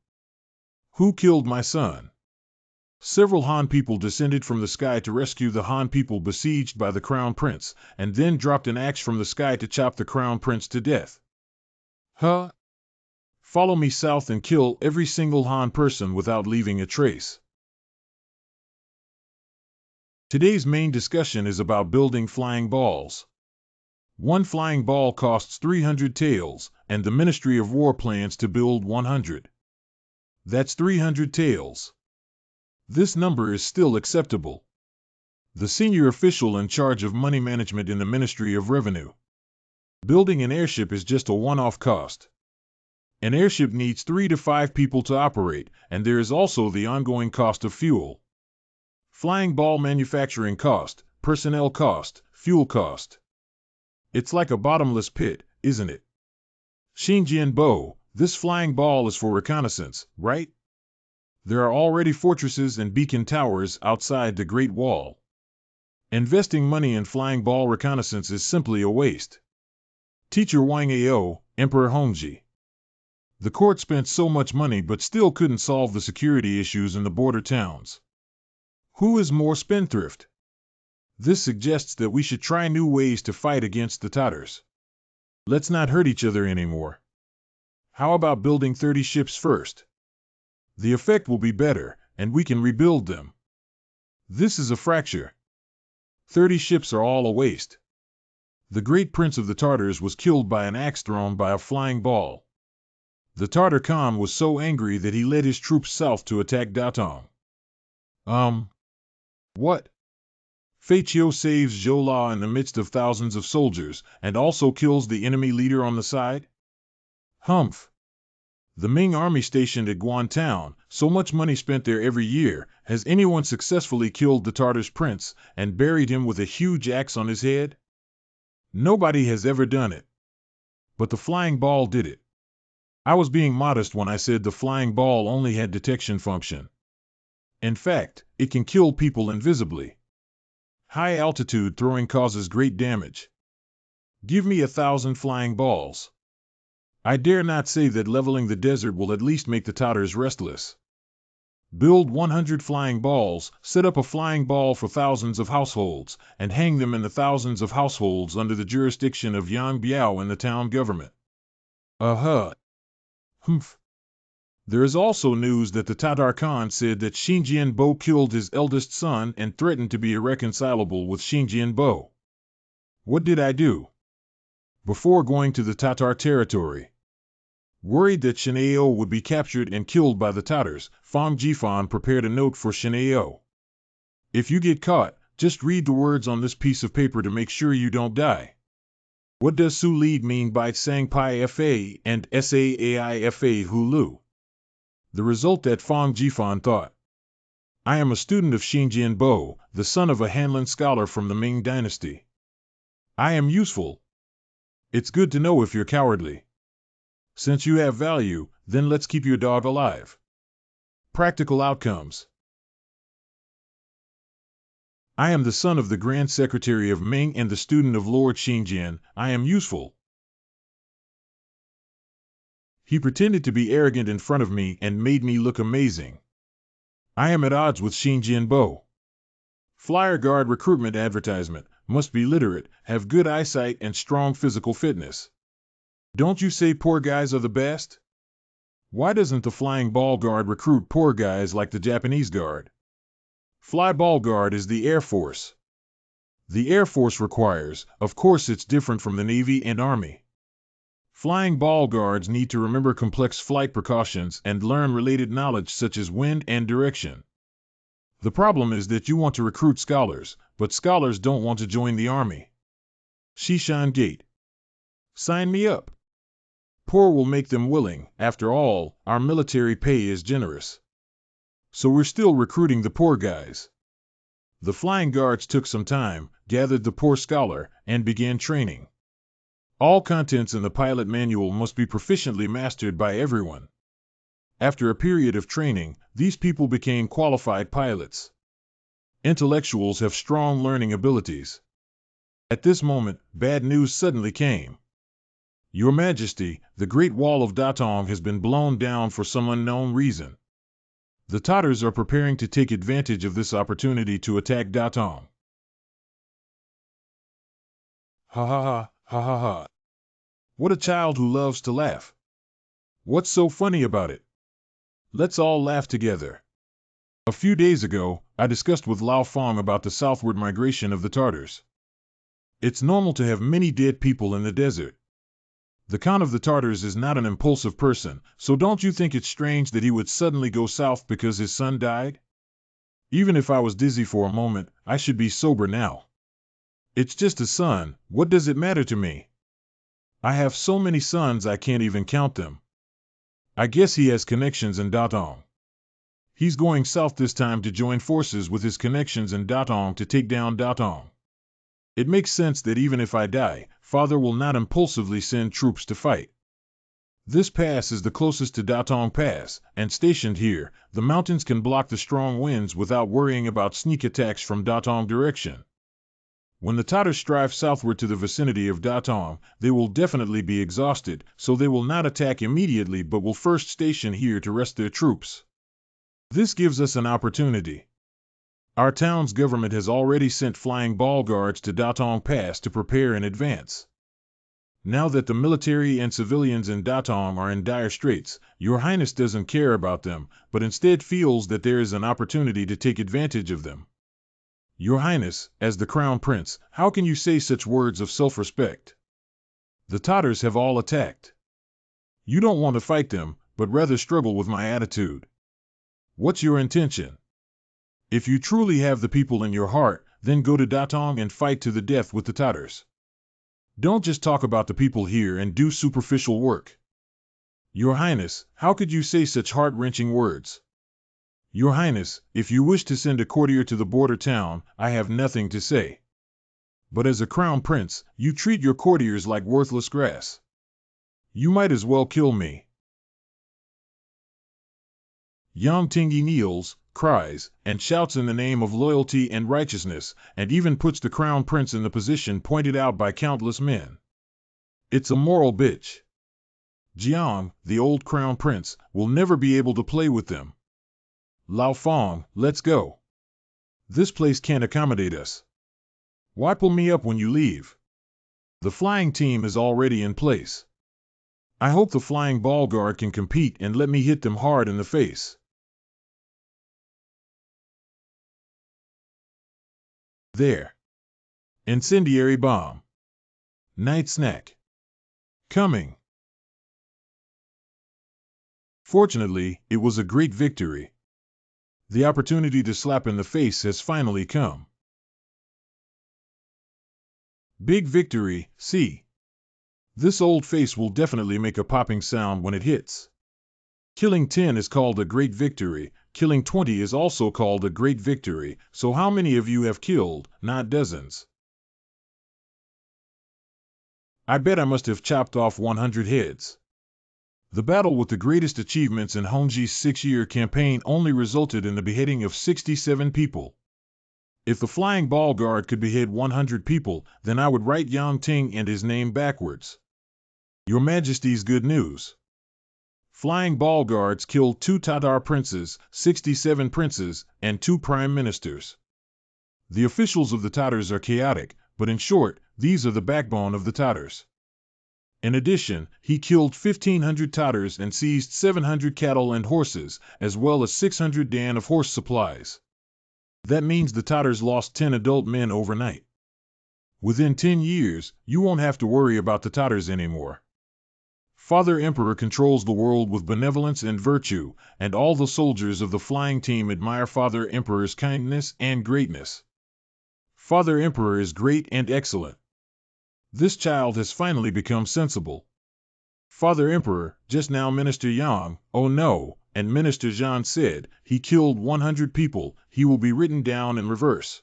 Who killed my son? Several Han people descended from the sky to rescue the Han people besieged by the crown prince, and then dropped an axe from the sky to chop the crown prince to death. Huh? Follow me south and kill every single Han person without leaving a trace. Today's main discussion is about building flying balls. One flying ball costs 300 taels, and the Ministry of War plans to build 100. That's 300 taels. This number is still acceptable. The senior official in charge of money management in the Ministry of Revenue. Building an airship is just a one-off cost. An airship needs 3 to 5 people to operate, and there is also the ongoing cost of fuel. Flying ball manufacturing cost, personnel cost, fuel cost. It's like a bottomless pit, isn't it? Xinjian Bo, this flying ball is for reconnaissance, right? There are already fortresses and beacon towers outside the Great Wall. Investing money in flying ball reconnaissance is simply a waste. Teacher Wang Ao, Emperor Hongji. The court spent so much money but still couldn't solve the security issues in the border towns. Who is more spendthrift? This suggests that we should try new ways to fight against the Tartars. Let's not hurt each other anymore. How about building 30 ships first? The effect will be better, and we can rebuild them. This is a fracture. 30 ships are all a waste. The great prince of the Tartars was killed by an axe thrown by a flying ball. The Tartar Khan was so angry that he led his troops south to attack Datong. What? Fei Qiu saves Zhou La in the midst of thousands of soldiers, and also kills the enemy leader on the side? Humph. The Ming army stationed at Guantown, so much money spent there every year, has anyone successfully killed the Tartar's prince and buried him with a huge axe on his head? Nobody has ever done it. But the flying ball did it. I was being modest when I said the flying ball only had detection function. In fact, it can kill people invisibly. High altitude throwing causes great damage. Give me 1,000 flying balls. I dare not say that leveling the desert will at least make the Tartars restless. Build 100 flying balls, set up a flying ball for thousands of households, and hang them in the thousands of households under the jurisdiction of Yang Biao and the town government. Humph. There is also news that the Tatar Khan said that Xinjian Bo killed his eldest son and threatened to be irreconcilable with Xinjian Bo. What did I do? Before going to the Tatar territory, worried that Shenao would be captured and killed by the Tatars, Fang Jifan prepared a note for Shenao. If you get caught, just read the words on this piece of paper to make sure you don't die. What does Su Lead mean by Sangpai Fa and Saaifa Hulu? The result that Fang Jifan thought. I am a student of Xinjian Bo, the son of a Hanlin scholar from the Ming Dynasty. I am useful. It's good to know if you're cowardly. Since you have value, then let's keep your dog alive. Practical outcomes. I am the son of the Grand Secretary of Ming and the student of Lord Xinjian. I am useful. He pretended to be arrogant in front of me and made me look amazing. I am at odds with Xinjian Bo. Flyer guard recruitment advertisement, must be literate, have good eyesight and strong physical fitness. Don't you say poor guys are the best? Why doesn't the flying ball guard recruit poor guys like the Japanese guard? Fly ball guard is the Air Force. The Air Force requires, of course it's different from the Navy and Army. Flying ball guards need to remember complex flight precautions and learn related knowledge such as wind and direction. The problem is that you want to recruit scholars, but scholars don't want to join the Army. Shishan Gate. Sign me up. Poor will make them willing. After all, our military pay is generous. So we're still recruiting the poor guys. The flying guards took some time, gathered the poor scholar, and began training. All contents in the pilot manual must be proficiently mastered by everyone. After a period of training, these people became qualified pilots. Intellectuals have strong learning abilities. At this moment, bad news suddenly came. Your Majesty, the Great Wall of Datong has been blown down for some unknown reason. The Tatars are preparing to take advantage of this opportunity to attack Datong. Ha ha ha, ha ha ha. What a child who loves to laugh. What's so funny about it? Let's all laugh together. A few days ago, I discussed with Lao Fong about the southward migration of the Tartars. It's normal to have many dead people in the desert. The Khan of the Tartars is not an impulsive person, so don't you think it's strange that he would suddenly go south because his son died? Even if I was dizzy for a moment, I should be sober now. It's just a son, what does it matter to me? I have so many sons I can't even count them. I guess he has connections in Datong. He's going south this time to join forces with his connections in Datong to take down Datong. It makes sense that even if I die, Father will not impulsively send troops to fight. This pass is the closest to Datong Pass, and stationed here, the mountains can block the strong winds without worrying about sneak attacks from Datong direction. When the Tatars strive southward to the vicinity of Datong, they will definitely be exhausted, so they will not attack immediately but will first station here to rest their troops. This gives us an opportunity. Our town's government has already sent flying ball guards to Datong Pass to prepare in advance. Now that the military and civilians in Datong are in dire straits, Your Highness doesn't care about them, but instead feels that there is an opportunity to take advantage of them. Your Highness, as the Crown Prince, how can you say such words of self-respect? The Tatars have all attacked. You don't want to fight them, but rather struggle with my attitude. What's your intention? If you truly have the people in your heart, then go to Datong and fight to the death with the Tatars. Don't just talk about the people here and do superficial work. Your Highness, how could you say such heart-wrenching words? Your Highness, if you wish to send a courtier to the border town, I have nothing to say. But as a crown prince, you treat your courtiers like worthless grass. You might as well kill me. Yang Tingi kneels, cries, and shouts in the name of loyalty and righteousness, and even puts the crown prince in the position pointed out by countless men. It's a moral bitch. Jiang, the old crown prince, will never be able to play with them. Lao Fong, let's go. This place can't accommodate us. Why pull me up when you leave? The flying team is already in place. I hope the flying ball guard can compete and let me hit them hard in the face. There. Incendiary bomb. Night snack. Coming. Fortunately, it was a great victory. The opportunity to slap in the face has finally come. Big victory, see. This old face will definitely make a popping sound when it hits. Killing 10 is called a great victory, killing 20 is also called a great victory, so how many of you have killed, not dozens? I bet I must have chopped off 100 heads. The battle with the greatest achievements in Hongji's 6-year campaign only resulted in the beheading of 67 people. If the flying ball guard could behead 100 people, then I would write Yang Ting and his name backwards. Your Majesty's good news. Flying ball guards killed 2 Tatar princes, 67 princes, and 2 prime ministers. The officials of the Tatars are chaotic, but in short, these are the backbone of the Tatars. In addition, he killed 1,500 Tatars and seized 700 cattle and horses, as well as 600 dan of horse supplies. That means the Tatars lost 10 adult men overnight. Within 10 years, you won't have to worry about the Tatars anymore. Father Emperor controls the world with benevolence and virtue, and all the soldiers of the flying team admire Father Emperor's kindness and greatness. Father Emperor is great and excellent. This child has finally become sensible. Father Emperor, just now Minister Yang, oh no, and Minister Zhan said, he killed 100 people, he will be written down in reverse.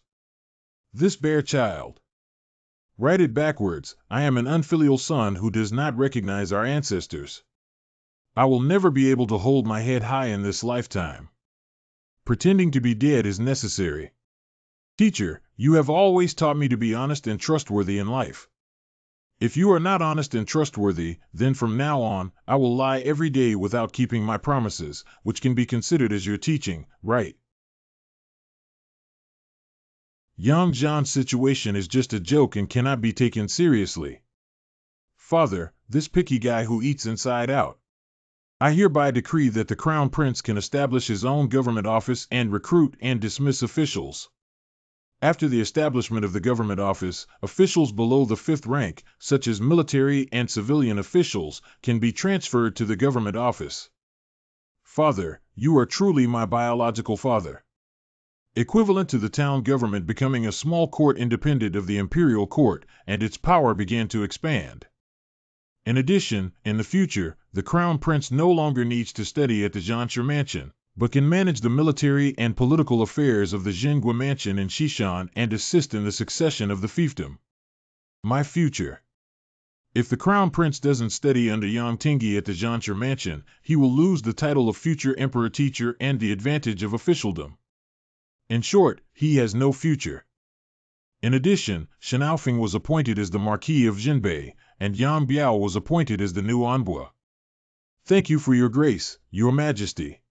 This bare child. Write it backwards, I am an unfilial son who does not recognize our ancestors. I will never be able to hold my head high in this lifetime. Pretending to be dead is necessary. Teacher, you have always taught me to be honest and trustworthy in life. If you are not honest and trustworthy, then from now on, I will lie every day without keeping my promises, which can be considered as your teaching, right? Yang Zhan's situation is just a joke and cannot be taken seriously. Father, this picky guy who eats inside out. I hereby decree that the Crown Prince can establish his own government office and recruit and dismiss officials. After the establishment of the government office, officials below the 5th rank, such as military and civilian officials, can be transferred to the government office. Father, you are truly my biological father. Equivalent to the town government becoming a small court independent of the Imperial court, and its power began to expand. In addition, in the future, the Crown Prince no longer needs to study at the Zhansha Mansion, but can manage the military and political affairs of the Jinghua Mansion in Xishan and assist in the succession of the fiefdom. My future. If the Crown Prince doesn't study under Yang Tingyi at the Zhansha Mansion, he will lose the title of future emperor teacher and the advantage of officialdom. In short, he has no future. In addition, Shen Aofeng was appointed as the Marquis of Jinbei, and Yang Biao was appointed as the new envoy. Thank you for your grace, your majesty.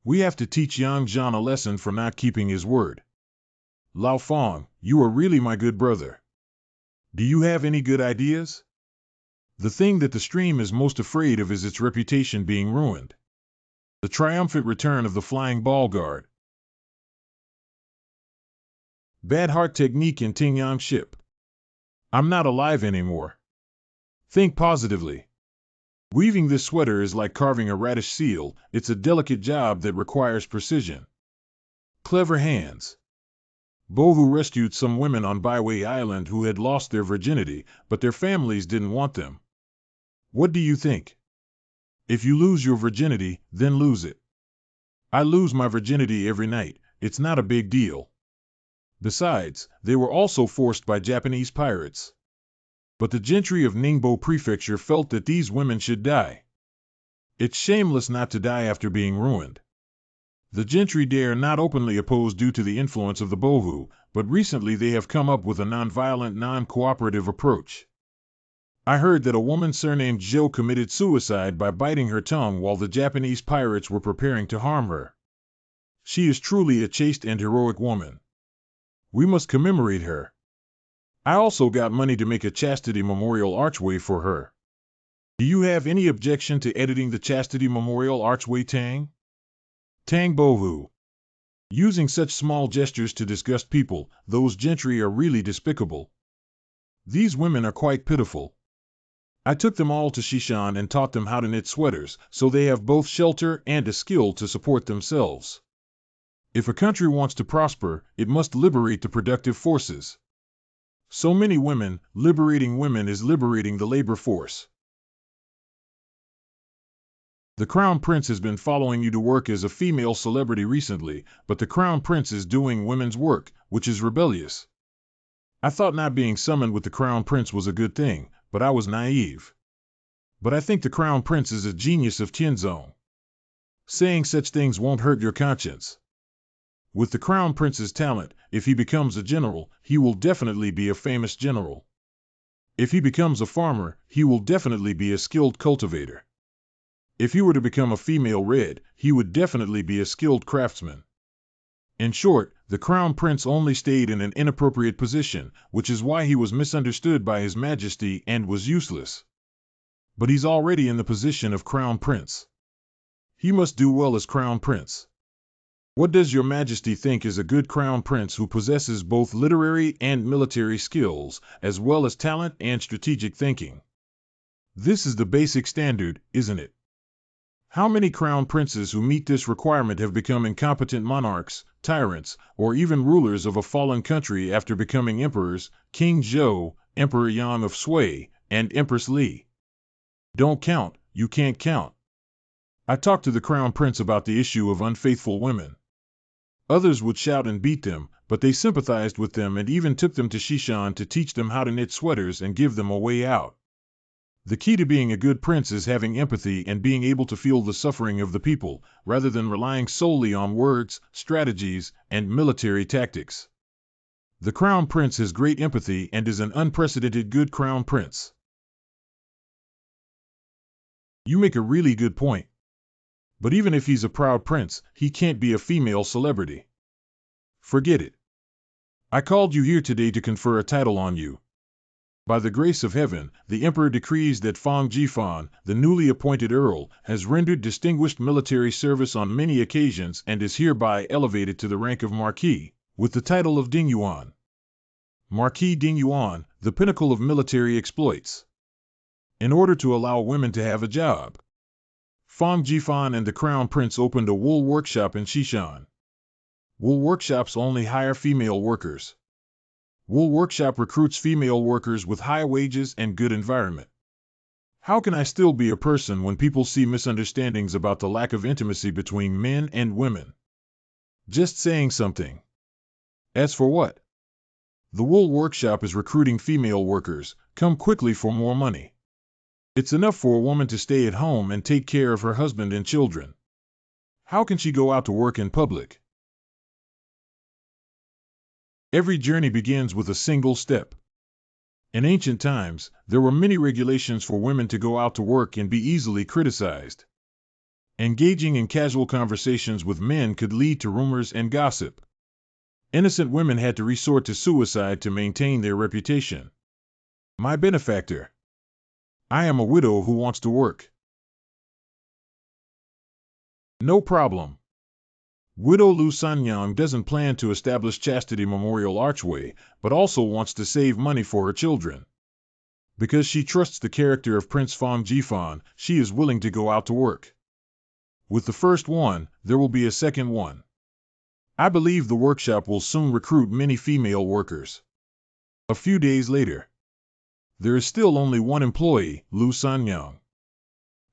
We have to teach Yang Zhan a lesson for not keeping his word. Lao Feng, you are really my good brother. Do you have any good ideas? The thing that the stream is most afraid of is its reputation being ruined. The triumphant return of the flying ball guard. Bad heart technique in Tingyang ship. I'm not alive anymore. Think positively. Weaving this sweater is like carving a radish seal, it's a delicate job that requires precision. Clever hands. Bohu rescued some women on Byway Island who had lost their virginity, but their families didn't want them. What do you think? If you lose your virginity, then lose it. I lose my virginity every night, it's not a big deal. Besides, they were also forced by Japanese pirates. But the gentry of Ningbo Prefecture felt that these women should die. It's shameless not to die after being ruined. The gentry dare not openly oppose due to the influence of the Bohu, but recently they have come up with a non-violent, non-cooperative approach. I heard that a woman surnamed Zhou committed suicide by biting her tongue while the Japanese pirates were preparing to harm her. She is truly a chaste and heroic woman. We must commemorate her. I also got money to make a chastity memorial archway for her. Do you have any objection to editing the chastity memorial archway, Tang? Tang Bohu. Using such small gestures to disgust people, those gentry are really despicable. These women are quite pitiful. I took them all to Xishan and taught them how to knit sweaters, so they have both shelter and a skill to support themselves. If a country wants to prosper, it must liberate the productive forces. So many women, liberating women is liberating the labor force. The Crown Prince has been following you to work as a female celebrity recently, but the Crown Prince is doing women's work, which is rebellious. I thought not being summoned with the Crown Prince was a good thing, but I was naive. But I think the Crown Prince is a genius of Tianzong. Saying such things won't hurt your conscience. With the Crown Prince's talent, if he becomes a general, he will definitely be a famous general. If he becomes a farmer, he will definitely be a skilled cultivator. If he were to become a female red, he would definitely be a skilled craftsman. In short, the crown prince only stayed in an inappropriate position, which is why he was misunderstood by His Majesty and was useless. But he's already in the position of crown prince. He must do well as crown prince. What does Your Majesty think is a good crown prince who possesses both literary and military skills, as well as talent and strategic thinking? This is the basic standard, isn't it? How many crown princes who meet this requirement have become incompetent monarchs, tyrants, or even rulers of a fallen country after becoming emperors? King Zhou, Emperor Yang of Sui, and Empress Li. Don't count, you can't count. I talked to the crown prince about the issue of unfaithful women. Others would shout and beat them, but they sympathized with them and even took them to Shishan to teach them how to knit sweaters and give them a way out. The key to being a good prince is having empathy and being able to feel the suffering of the people, rather than relying solely on words, strategies, and military tactics. The crown prince has great empathy and is an unprecedented good crown prince. You make a really good point. But even if he's a proud prince, he can't be a female celebrity. Forget it. I called you here today to confer a title on you. By the grace of heaven, the Emperor decrees that Hongji, the newly appointed Earl, has rendered distinguished military service on many occasions and is hereby elevated to the rank of Marquis, with the title of Dingyuan. Marquis Dingyuan, the pinnacle of military exploits. In order to allow women to have a job, Hongji and the Crown Prince opened a wool workshop in Shishan. Wool workshops only hire female workers. Wool workshop recruits female workers with high wages and good environment. How can I still be a person when people see misunderstandings about the lack of intimacy between men and women? Just saying something. As for what? The wool workshop is recruiting female workers. Come quickly for more money. It's enough for a woman to stay at home and take care of her husband and children. How can she go out to work in public? Every journey begins with a single step. In ancient times, there were many regulations for women to go out to work and be easily criticized. Engaging in casual conversations with men could lead to rumors and gossip. Innocent women had to resort to suicide to maintain their reputation. My benefactor. I am a widow who wants to work. No problem. Widow Lu Sanyang doesn't plan to establish Chastity Memorial Archway, but also wants to save money for her children. Because she trusts the character of Prince Hongji, she is willing to go out to work. With the first one, there will be a second one. I believe the workshop will soon recruit many female workers. A few days later. There is still only one employee, Lu Sanyang.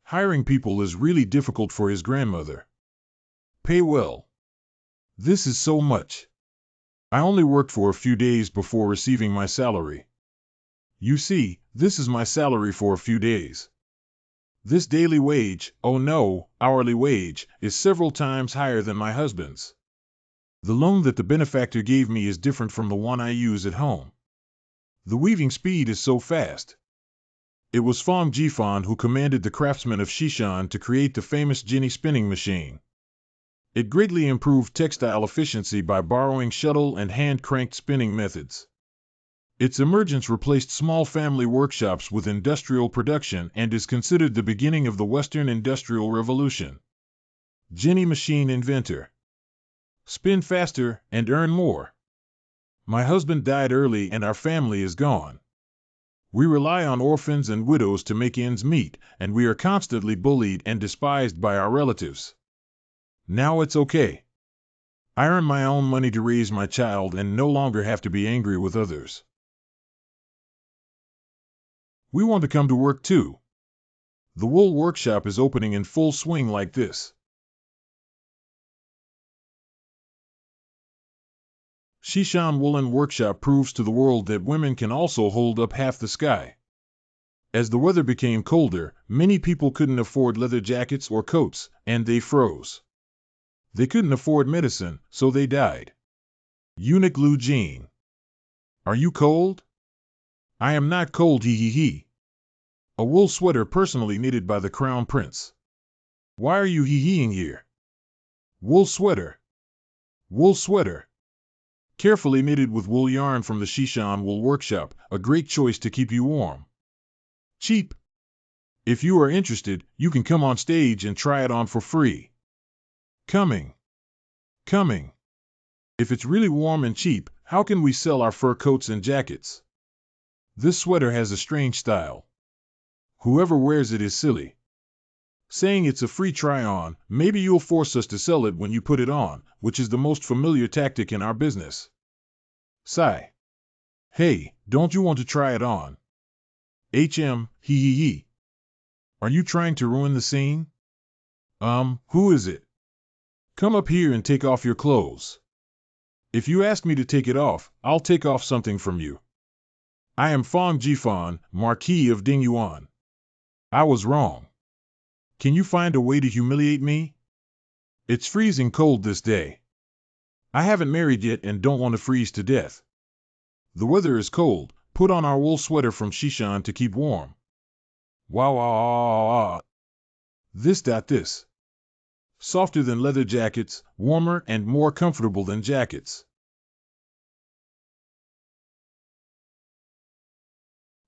Hiring people is really difficult for his grandmother. Pay well. This is so much. I only worked for a few days before receiving my salary. You see, this is my salary for a few days. This daily wage, oh no, hourly wage, is several times higher than my husband's. The loan that the benefactor gave me is different from the one I use at home. The weaving speed is so fast. It was Hongji who commanded the craftsmen of Shishan to create the famous Jenny spinning machine. It greatly improved textile efficiency by borrowing shuttle and hand-cranked spinning methods. Its emergence replaced small family workshops with industrial production and is considered the beginning of the Western Industrial Revolution. Jenny machine inventor. Spin faster and earn more. My husband died early and our family is gone. We rely on orphans and widows to make ends meet, and we are constantly bullied and despised by our relatives. Now it's okay. I earn my own money to raise my child and no longer have to be angry with others. We want to come to work too. The wool workshop is opening in full swing like this. Shishan Woolen Workshop proves to the world that women can also hold up half the sky. As the weather became colder, many people couldn't afford leather jackets or coats, and they froze. They couldn't afford medicine, so they died. Eunuch Lu Jin. Are you cold? I am not cold, hee hee hee. A wool sweater personally knitted by the Crown Prince. Why are you hee-heeing here? Wool sweater. Wool sweater. Carefully knitted with wool yarn from the Shishan Wool Workshop, a great choice to keep you warm. Cheap. If you are interested, you can come on stage and try it on for free. Coming. Coming. If it's really warm and cheap, how can we sell our fur coats and jackets? This sweater has a strange style. Whoever wears it is silly. Saying it's a free try-on, maybe you'll force us to sell it when you put it on, which is the most familiar tactic in our business. Sigh. Hey, don't you want to try it on? HM, hee hee hee. Are you trying to ruin the scene? Who is it? Come up here and take off your clothes. If you ask me to take it off, I'll take off something from you. I am Hongji, Marquis of Dingyuan. I was wrong. Can you find a way to humiliate me? It's freezing cold this day. I haven't married yet and don't want to freeze to death. The weather is cold. Put on our wool sweater from Shishan to keep warm. Wow. This. Softer than leather jackets, warmer and more comfortable than jackets.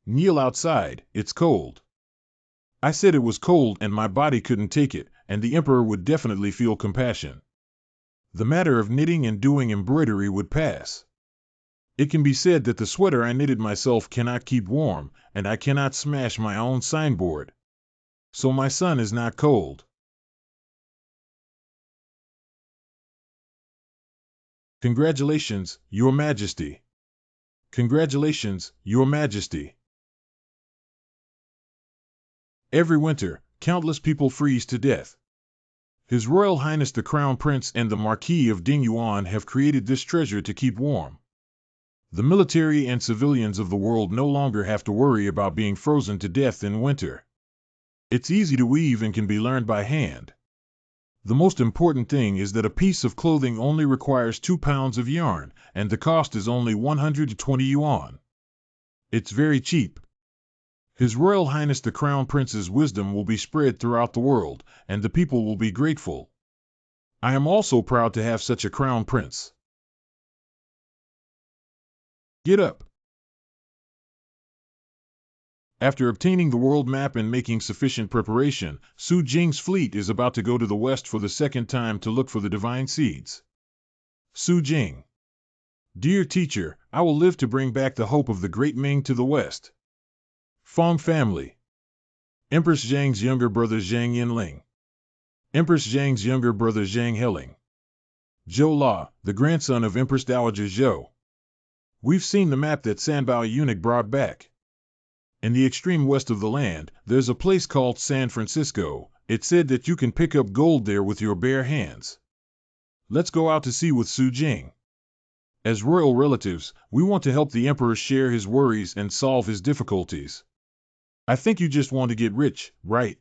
Kneel outside, it's cold. I said it was cold and my body couldn't take it, and the Emperor would definitely feel compassion. The matter of knitting and doing embroidery would pass. It can be said that the sweater I knitted myself cannot keep warm, and I cannot smash my own signboard. So my son is not cold. Congratulations, Your Majesty. Congratulations, Your Majesty. Every winter, countless people freeze to death. His Royal Highness the Crown Prince and the Marquis of Dingyuan have created this treasure to keep warm. The military and civilians of the world no longer have to worry about being frozen to death in winter. It's easy to weave and can be learned by hand. The most important thing is that a piece of clothing only requires 2 pounds of yarn, and the cost is only 120 yuan. It's very cheap. His Royal Highness the Crown Prince's wisdom will be spread throughout the world, and the people will be grateful. I am also proud to have such a Crown Prince. Get up. After obtaining the world map and making sufficient preparation, Su Jing's fleet is about to go to the west for the second time to look for the divine seeds. Su Jing. Dear teacher, I will live to bring back the hope of the great Ming to the west. Fong family. Empress Zhang's younger brother Zhang Yinling. Empress Zhang's younger brother Zhang Heling. Zhou La, the grandson of Empress Dowager Zhou. We've seen the map that Sanbao eunuch brought back. In the extreme west of the land, there's a place called San Francisco. It said that you can pick up gold there with your bare hands. Let's go out to sea with Su Jing. As royal relatives, we want to help the Emperor share his worries and solve his difficulties. I think you just want to get rich, right?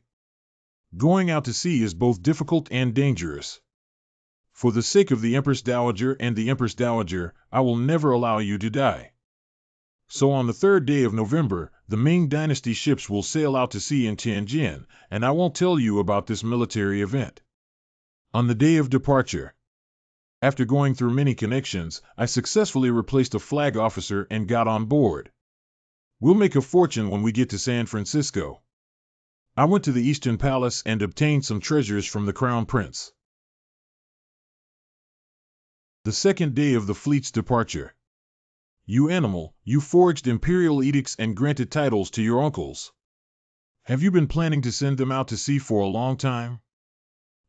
Going out to sea is both difficult and dangerous. For the sake of the Empress Dowager and the Empress Dowager, I will never allow you to die. So on the 3rd day of November, the Ming Dynasty ships will sail out to sea in Tianjin, and I won't tell you about this military event. On the day of departure, after going through many connections, I successfully replaced a flag officer and got on board. We'll make a fortune when we get to San Francisco. I went to the Eastern Palace and obtained some treasures from the Crown Prince. The 2nd day of the fleet's departure. You animal, you forged imperial edicts and granted titles to your uncles. Have you been planning to send them out to sea for a long time?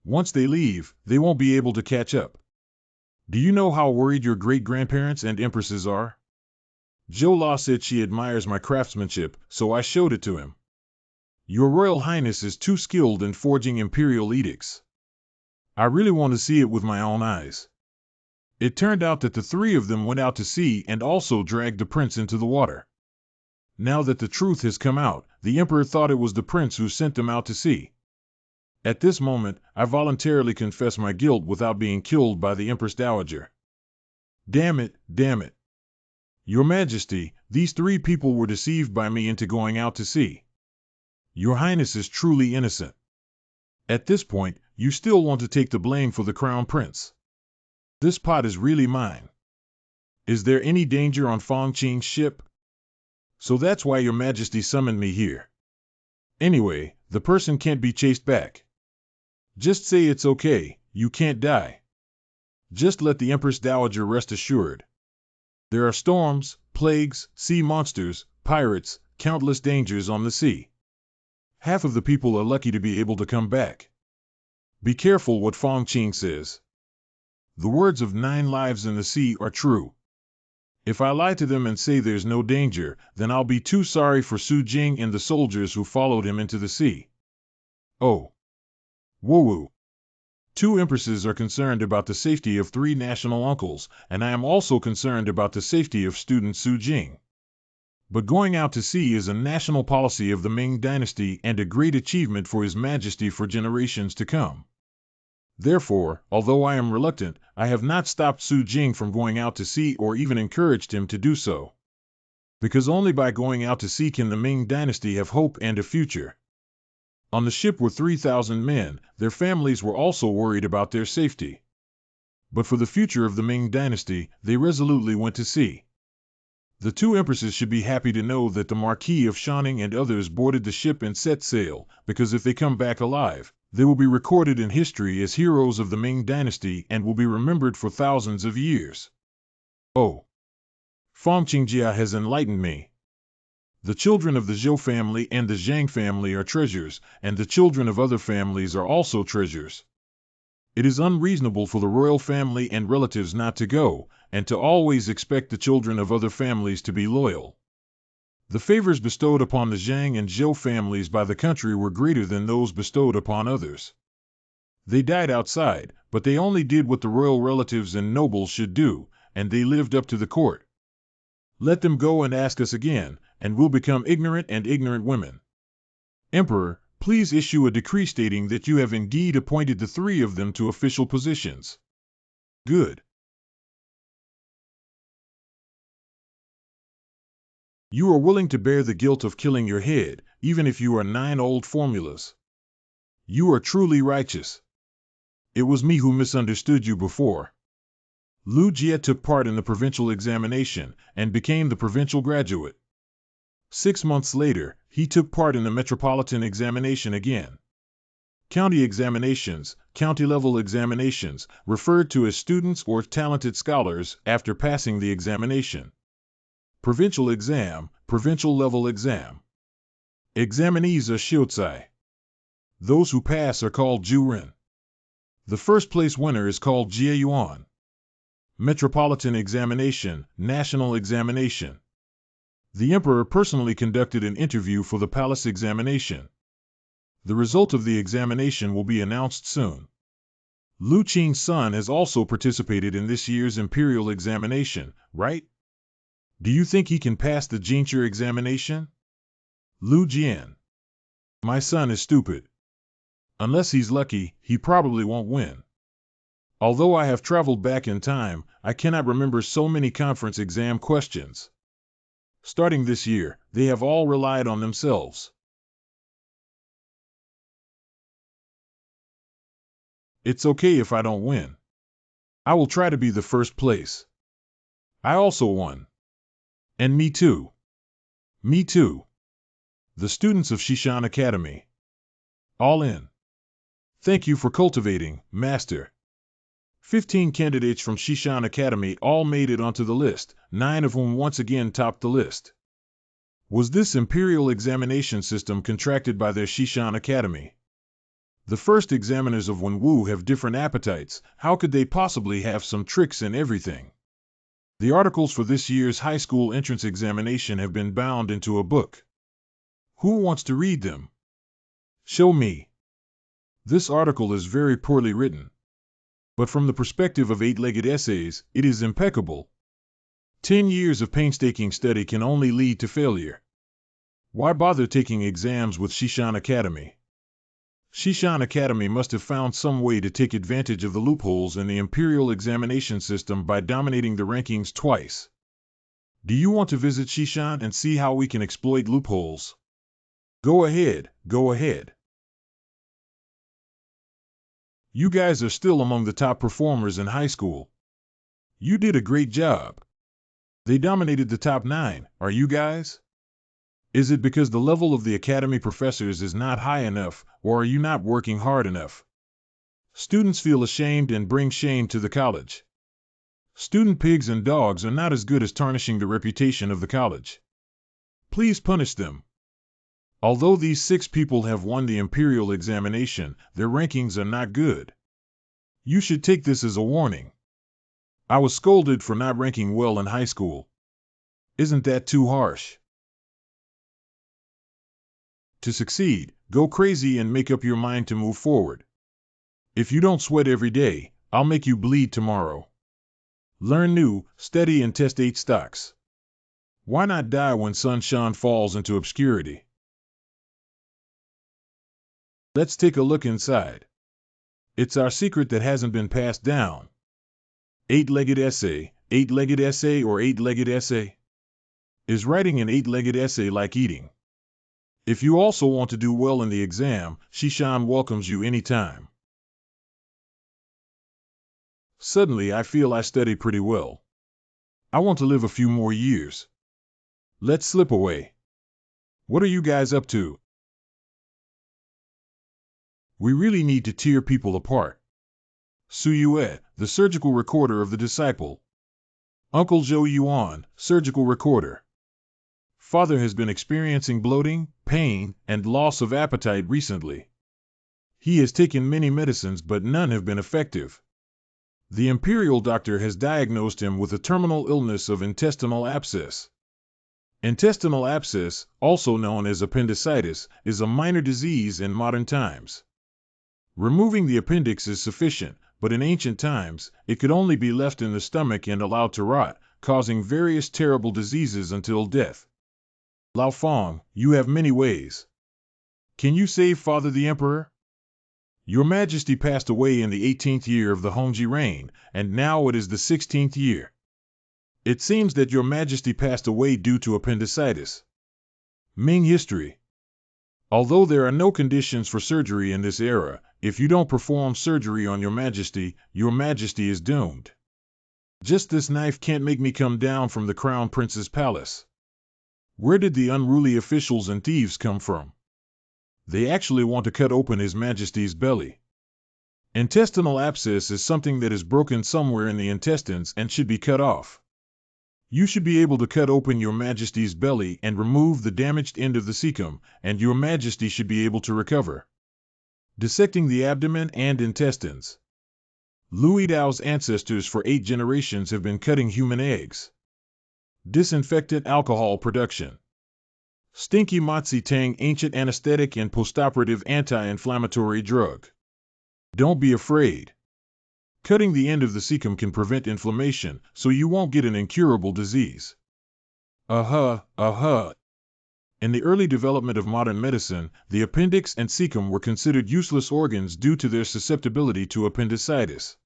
Once they leave, they won't be able to catch up. Do you know how worried your great-grandparents and empresses are? Zhou La said she admires my craftsmanship, so I showed it to him. Your Royal Highness is too skilled in forging imperial edicts. I really want to see it with my own eyes. It turned out that the 3 of them went out to sea and also dragged the prince into the water. Now that the truth has come out, the Emperor thought it was the prince who sent them out to sea. At this moment, I voluntarily confess my guilt without being killed by the Empress Dowager. Damn it, damn it. Your Majesty, these three people were deceived by me into going out to sea. Your Highness is truly innocent. At this point, you still want to take the blame for the Crown Prince. This pot is really mine. Is there any danger on Fongqing's ship? So that's why your Majesty summoned me here. Anyway, the person can't be chased back. Just say it's okay, you can't die. Just let the Empress Dowager rest assured. There are storms, plagues, sea monsters, pirates, countless dangers on the sea. Half of the people are lucky to be able to come back. Be careful what Fongqing says. The words of 9 lives in the sea are true. If I lie to them and say there's no danger, then I'll be too sorry for Su Jing and the soldiers who followed him into the sea. Oh. Woo-woo. 2 empresses are concerned about the safety of 3 national uncles, and I am also concerned about the safety of student Su Jing. But going out to sea is a national policy of the Ming Dynasty and a great achievement for His Majesty for generations to come. Therefore, although I am reluctant, I have not stopped Su Jing from going out to sea or even encouraged him to do so. Because only by going out to sea can the Ming Dynasty have hope and a future. On the ship were 3,000 men, their families were also worried about their safety. But for the future of the Ming Dynasty, they resolutely went to sea. The 2 empresses should be happy to know that the Marquis of Shining and others boarded the ship and set sail, because if they come back alive, they will be recorded in history as heroes of the Ming Dynasty and will be remembered for thousands of years. Oh. Fongqingjia has enlightened me. The children of the Zhou family and the Zhang family are treasures, and the children of other families are also treasures. It is unreasonable for the royal family and relatives not to go, and to always expect the children of other families to be loyal. The favors bestowed upon the Zhang and Zhou families by the country were greater than those bestowed upon others. They died outside, but they only did what the royal relatives and nobles should do, and they lived up to the court. Let them go and ask us again, and we'll become ignorant and ignorant women. Emperor, please issue a decree stating that you have indeed appointed the 3 of them to official positions. Good. You are willing to bear the guilt of killing your head, even if you are 9 old formulas. You are truly righteous. It was me who misunderstood you before. Lu Jie took part in the provincial examination and became the provincial graduate. 6 months later, he took part in the metropolitan examination again. County examinations, county-level examinations, referred to as students or talented scholars after passing the examination. Provincial exam, provincial-level exam. Examinees are Shiozai. Those who pass are called Juren. The first-place winner is called Jieyuan. Metropolitan examination, national examination. The emperor personally conducted an interview for the palace examination. The result of the examination will be announced soon. Lu Qing's son has also participated in this year's Imperial examination, right? Do you think he can pass the Jincher examination? Lu Jian. My son is stupid. Unless he's lucky, he probably won't win. Although I have traveled back in time, I cannot remember so many conference exam questions. Starting this year, they have all relied on themselves. It's okay if I don't win. I will try to be the first place. I also won. And me too. Me too. The students of Shishan Academy. All in. Thank you for cultivating, Master. 15 candidates from Shishan Academy all made it onto the list, 9 of whom once again topped the list. Was this Imperial examination system contracted by their Shishan Academy? The first examiners of Wenwu have different appetites, how could they possibly have some tricks in everything? The articles for this year's high school entrance examination have been bound into a book. Who wants to read them? Show me. This article is very poorly written. But from the perspective of 8-legged essays, it is impeccable. 10 years of painstaking study can only lead to failure. Why bother taking exams with Shishan Academy? Shishan Academy must have found some way to take advantage of the loopholes in the Imperial examination system by dominating the rankings twice. Do you want to visit Shishan and see how we can exploit loopholes? Go ahead, go ahead. You guys are still among the top performers in high school. You did a great job. They dominated the top 9, are you guys? Is it because the level of the academy professors is not high enough, or are you not working hard enough? Students feel ashamed and bring shame to the college. Student pigs and dogs are not as good as tarnishing the reputation of the college. Please punish them. Although these 6 people have won the Imperial examination, their rankings are not good. You should take this as a warning. I was scolded for not ranking well in high school. Isn't that too harsh? To succeed, go crazy and make up your mind to move forward. If you don't sweat every day, I'll make you bleed tomorrow. Learn new, study and test 8 stocks. Why not die when sunshine falls into obscurity? Let's take a look inside. It's our secret that hasn't been passed down. 8-legged essay, 8-legged essay or 8-legged essay? Is writing an 8-legged essay like eating? If you also want to do well in the exam, Shishan welcomes you anytime. Suddenly I feel I study pretty well. I want to live a few more years. Let's slip away. What are you guys up to? We really need to tear people apart. Suyue, the surgical recorder of the disciple. Uncle Zhou Yuan, surgical recorder. Father has been experiencing bloating, pain, and loss of appetite recently. He has taken many medicines but none have been effective. The Imperial doctor has diagnosed him with a terminal illness of intestinal abscess. Intestinal abscess, also known as appendicitis, is a minor disease in modern times. Removing the appendix is sufficient, but in ancient times, it could only be left in the stomach and allowed to rot, causing various terrible diseases until death. Lao Fong, you have many ways. Can you save Father the Emperor? Your Majesty passed away in the 18th year of the Hongji reign, and now it is the 16th year. It seems that your Majesty passed away due to appendicitis. Ming history. Although there are no conditions for surgery in this era, if you don't perform surgery on your Majesty is doomed. Just this knife can't make me come down from the Crown Prince's palace. Where did the unruly officials and thieves come from? They actually want to cut open His Majesty's belly. Intestinal abscess is something that is broken somewhere in the intestines and should be cut off. You should be able to cut open your Majesty's belly and remove the damaged end of the cecum, and your Majesty should be able to recover. Dissecting the abdomen and intestines. Louis Dao's ancestors for 8 generations have been cutting human eggs. Disinfectant alcohol production. Stinky Motzi Tang ancient anesthetic and postoperative anti-inflammatory drug. Don't be afraid. Cutting the end of the cecum can prevent inflammation, so you won't get an incurable disease. In the early development of modern medicine, the appendix and cecum were considered useless organs due to their susceptibility to appendicitis.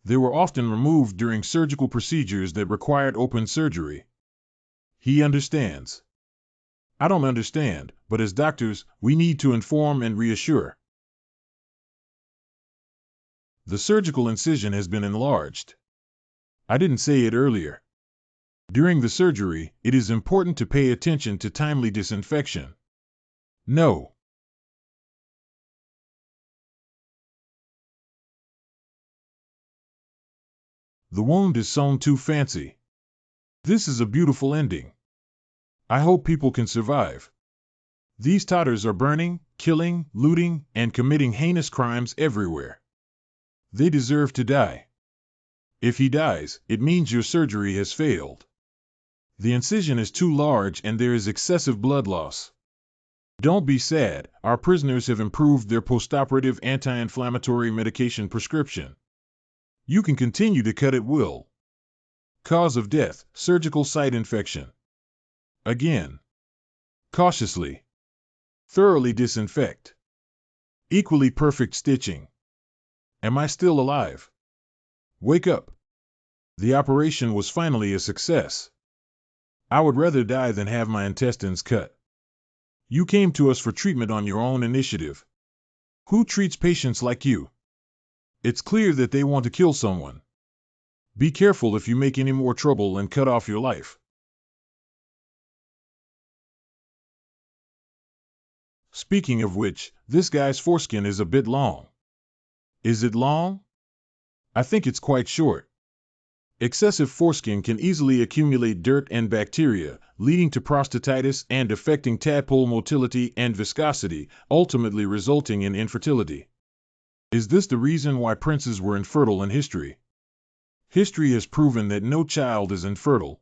They were often removed during surgical procedures that required open surgery. He understands. I don't understand, but as doctors, we need to inform and reassure. The surgical incision has been enlarged. I didn't say it earlier. During the surgery, it is important to pay attention to timely disinfection. No. The wound is sewn too fancy. This is a beautiful ending. I hope people can survive. These totters are burning, killing, looting, and committing heinous crimes everywhere. They deserve to die. If he dies, it means your surgery has failed. The incision is too large and there is excessive blood loss. Don't be sad, our prisoners have improved their postoperative anti-inflammatory medication prescription. You can continue to cut at will. Cause of death, surgical site infection. Again. Cautiously. Thoroughly disinfect. Equally perfect stitching. Am I still alive? Wake up. The operation was finally a success. I would rather die than have my intestines cut. You came to us for treatment on your own initiative. Who treats patients like you? It's clear that they want to kill someone. Be careful if you make any more trouble and cut off your life. Speaking of which, this guy's foreskin is a bit long. Is it long? I think it's quite short. Excessive foreskin can easily accumulate dirt and bacteria, leading to prostatitis and affecting tadpole motility and viscosity, ultimately resulting in infertility. Is this the reason why princes were infertile in history? History has proven that no child is infertile.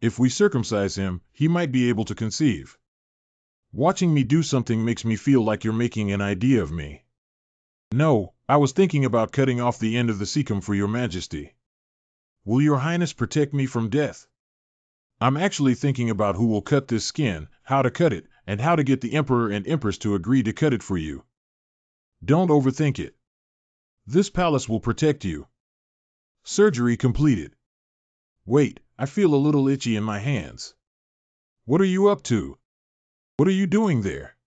If we circumcise him, he might be able to conceive. Watching me do something makes me feel like you're making an idea of me. No, I was thinking about cutting off the end of the cecum for your majesty. Will your highness protect me from death? I'm actually thinking about who will cut this skin, how to cut it, and how to get the emperor and empress to agree to cut it for you. Don't overthink it. This palace will protect you. Surgery completed. Wait, I feel a little itchy in my hands. What are you up to? What are you doing there?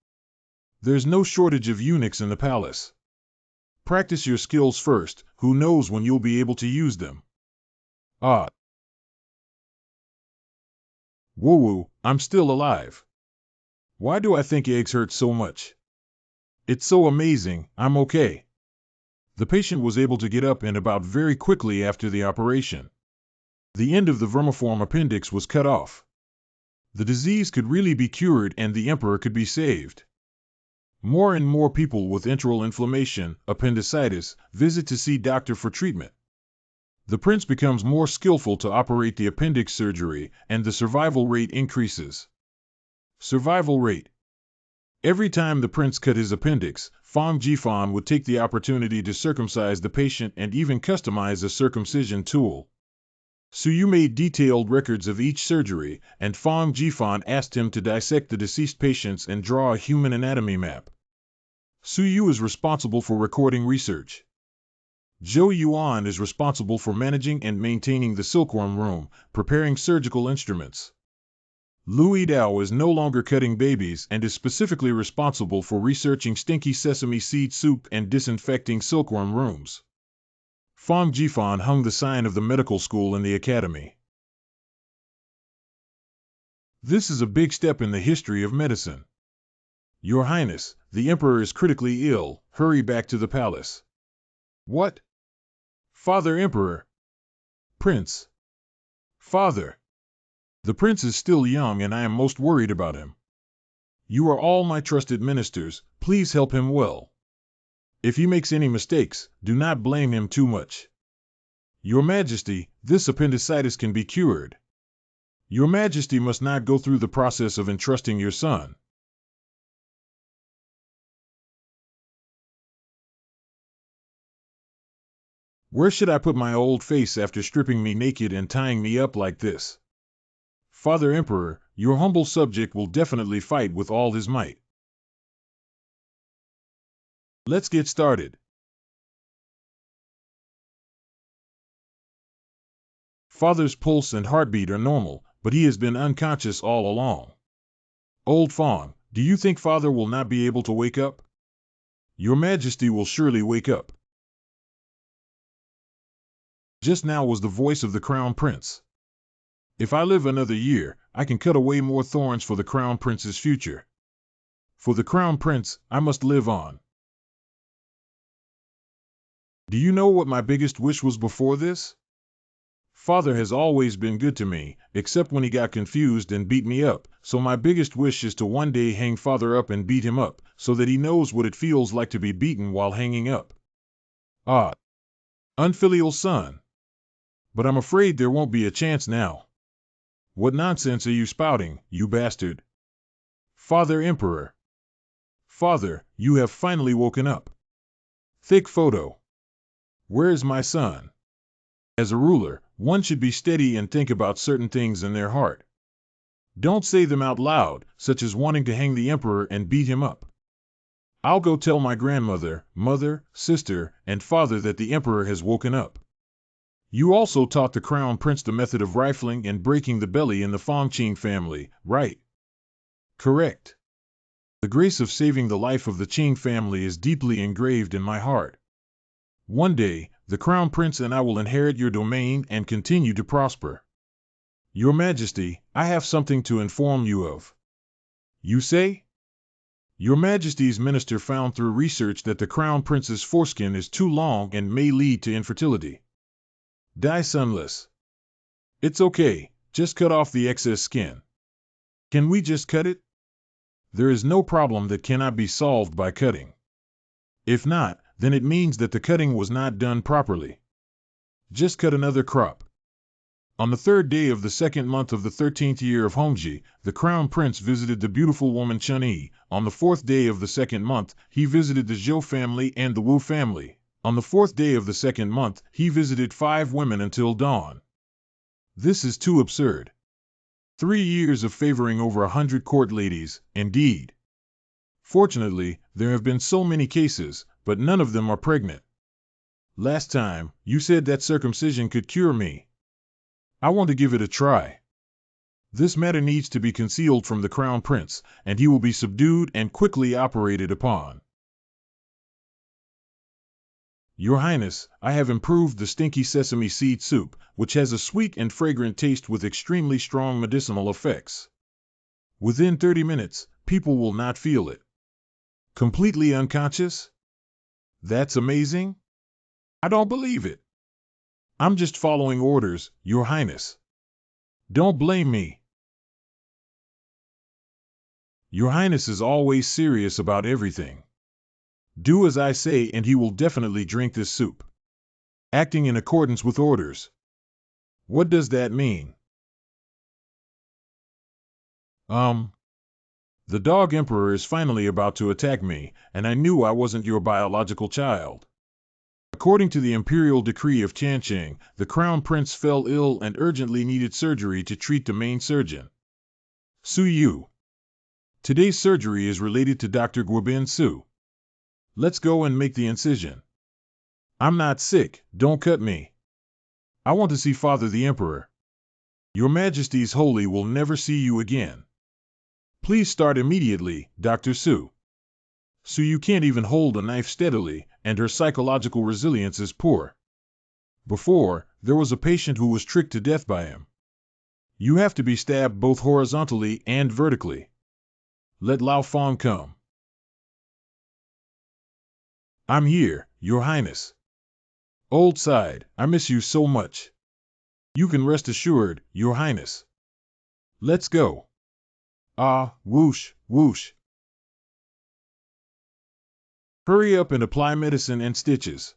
There's no shortage of eunuchs in the palace. Practice your skills first, who knows when you'll be able to use them. Ah. Woo-woo, I'm still alive. Why do I think eggs hurt so much? It's so amazing, I'm okay. The patient was able to get up and about very quickly after the operation. The end of the vermiform appendix was cut off. The disease could really be cured and the emperor could be saved. More and more people with enteral inflammation, appendicitis, visit to see doctor for treatment. The prince becomes more skillful to operate the appendix surgery, and the survival rate increases. Survival rate. Every time the prince cut his appendix, Hongji would take the opportunity to circumcise the patient and even customize a circumcision tool. Suyu made detailed records of each surgery, and Hongji asked him to dissect the deceased patients and draw a human anatomy map. Suyu is responsible for recording research. Zhou Yuan is responsible for managing and maintaining the silkworm room, preparing surgical instruments. Louis Dao is no longer cutting babies and is specifically responsible for researching stinky sesame seed soup and disinfecting silkworm rooms. Fang Jifan hung the sign of the medical school in the academy. This is a big step in the history of medicine. Your Highness, the Emperor is critically ill, hurry back to the palace. What? Father Emperor. Prince. Father. The prince is still young and I am most worried about him. You are all my trusted ministers, please help him well. If he makes any mistakes, do not blame him too much. Your Majesty, this appendicitis can be cured. Your Majesty must not go through the process of entrusting your son. Where should I put my old face after stripping me naked and tying me up like this? Father Emperor, your humble subject will definitely fight with all his might. Let's get started. Father's pulse and heartbeat are normal, but he has been unconscious all along. Old Fong, do you think Father will not be able to wake up? Your Majesty will surely wake up. Just now was the voice of the Crown Prince. If I live another year, I can cut away more thorns for the Crown Prince's future. For the Crown Prince, I must live on. Do you know what my biggest wish was before this? Father has always been good to me, except when he got confused and beat me up, so my biggest wish is to one day hang Father up and beat him up, so that he knows what it feels like to be beaten while hanging up. Ah, unfilial son. But I'm afraid there won't be a chance now. What nonsense are you spouting, you bastard? Father Emperor. Father, you have finally woken up. Thick photo. Where is my son? As a ruler, one should be steady and think about certain things in their heart. Don't say them out loud, such as wanting to hang the emperor and beat him up. I'll go tell my grandmother, mother, sister, and father that the emperor has woken up. You also taught the Crown Prince the method of rifling and breaking the belly in the Fongqing family, right? Correct. The grace of saving the life of the Qing family is deeply engraved in my heart. One day, the Crown Prince and I will inherit your domain and continue to prosper. Your Majesty, I have something to inform you of. You say? Your Majesty's minister found through research that the Crown Prince's foreskin is too long and may lead to infertility. Die sunless. It's okay, just cut off the excess skin. Can we just cut it? There is no problem that cannot be solved by cutting. If not, then it means that the cutting was not done properly. Just cut another crop. On the 3rd day of the 2nd month of the 13th year of Hongji, the Crown Prince visited the beautiful woman Chun-Yi. On the 4th day of the 2nd month, he visited the Zhou family and the Wu family. On the 4th day of the 2nd month, he visited 5 women until dawn. This is too absurd. 3 years of favoring over 100 court ladies, indeed. Fortunately, there have been so many cases, but none of them are pregnant. Last time, you said that circumcision could cure me. I want to give it a try. This matter needs to be concealed from the Crown Prince, and he will be subdued and quickly operated upon. Your Highness, I have improved the stinky sesame seed soup, which has a sweet and fragrant taste with extremely strong medicinal effects. Within 30 minutes, people will not feel it. Completely unconscious? That's amazing? I don't believe it. I'm just following orders, Your Highness. Don't blame me. Your Highness is always serious about everything. Do as I say and he will definitely drink this soup. Acting in accordance with orders. What does that mean? The dog emperor is finally about to attack me, and I knew I wasn't your biological child. According to the Imperial decree of Tianqing, the Crown Prince fell ill and urgently needed surgery to treat the main surgeon. Su Yu. Today's surgery is related to Dr. Guobin Su. Let's go and make the incision. I'm not sick, don't cut me. I want to see Father the Emperor. Your Majesty's Holy will never see you again. Please start immediately, Dr. Su. Su Yu can't even hold a knife steadily, and her psychological resilience is poor. Before, there was a patient who was tricked to death by him. You have to be stabbed both horizontally and vertically. Let Lao Fong come. I'm here, Your Highness. Old side, I miss you so much. You can rest assured, Your Highness. Let's go. Ah, whoosh, whoosh. Hurry up and apply medicine and stitches.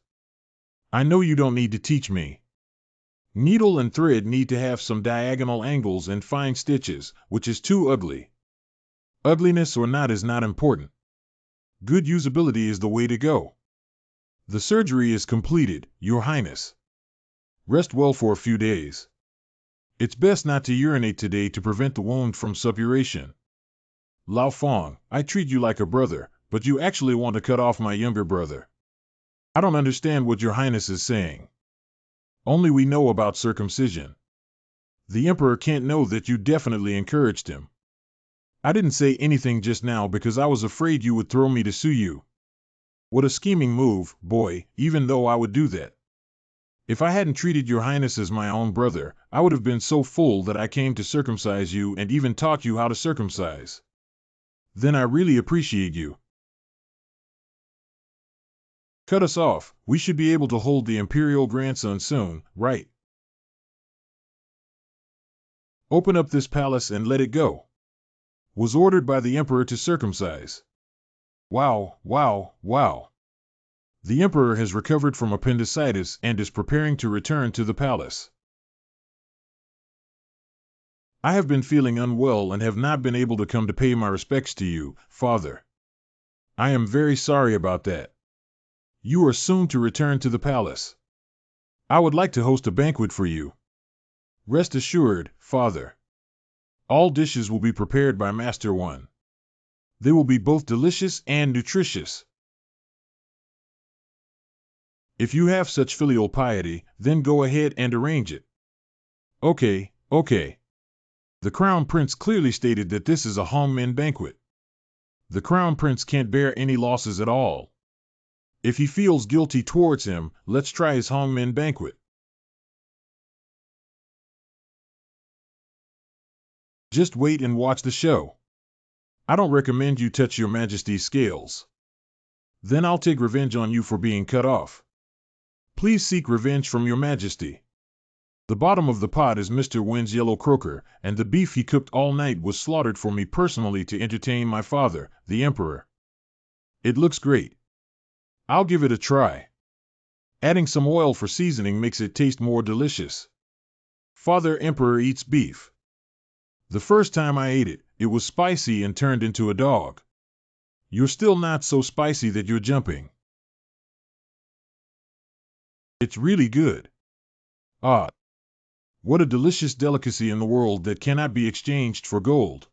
I know you don't need to teach me. Needle and thread need to have some diagonal angles and fine stitches, which is too ugly. Ugliness or not is not important. Good usability is the way to go. The surgery is completed, Your Highness. Rest well for a few days. It's best not to urinate today to prevent the wound from suppuration. Lao Fong, I treat you like a brother, but you actually want to cut off my younger brother. I don't understand what Your Highness is saying. Only we know about circumcision. The Emperor can't know that you definitely encouraged him. I didn't say anything just now because I was afraid you would throw me to Su Yu. What a scheming move, boy, even though I would do that. If I hadn't treated Your Highness as my own brother, I would have been so full that I came to circumcise you and even taught you how to circumcise. Then I really appreciate you. Cut us off, we should be able to hold the Imperial grandson soon, right? Open up this palace and let it go. Was ordered by the Emperor to circumcise. Wow, wow, wow. The Emperor has recovered from appendicitis and is preparing to return to the palace. I have been feeling unwell and have not been able to come to pay my respects to you, Father. I am very sorry about that. You are soon to return to the palace. I would like to host a banquet for you. Rest assured, Father. All dishes will be prepared by Master One. They will be both delicious and nutritious. If you have such filial piety, then go ahead and arrange it. Okay. The Crown Prince clearly stated that this is a Hongmen banquet. The Crown Prince can't bear any losses at all. If he feels guilty towards him, let's try his Hongmen banquet. Just wait and watch the show. I don't recommend you touch your Majesty's scales. Then I'll take revenge on you for being cut off. Please seek revenge from your Majesty. The bottom of the pot is Mr. Wen's yellow croaker, and the beef he cooked all night was slaughtered for me personally to entertain my father, the Emperor. It looks great. I'll give it a try. Adding some oil for seasoning makes it taste more delicious. Father Emperor eats beef. The first time I ate it, it was spicy and turned into a dog. You're still not so spicy that you're jumping. It's really good. Ah, what a delicious delicacy in the world that cannot be exchanged for gold.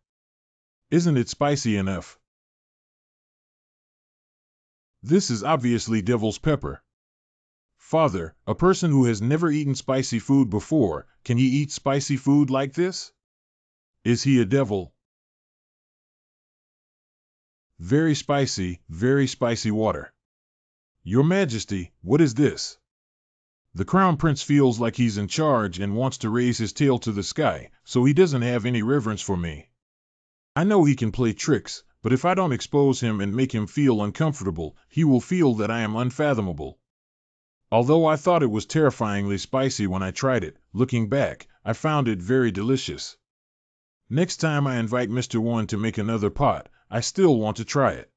Isn't it spicy enough? This is obviously devil's pepper. Father, a person who has never eaten spicy food before, can he eat spicy food like this? Is he a devil? Very spicy water. Your Majesty, what is this? The Crown Prince feels like he's in charge and wants to raise his tail to the sky, so he doesn't have any reverence for me. I know he can play tricks, but if I don't expose him and make him feel uncomfortable, he will feel that I am unfathomable. Although I thought it was terrifyingly spicy when I tried it, looking back, I found it very delicious. Next time I invite Mr. Wen to make another pot, I still want to try it.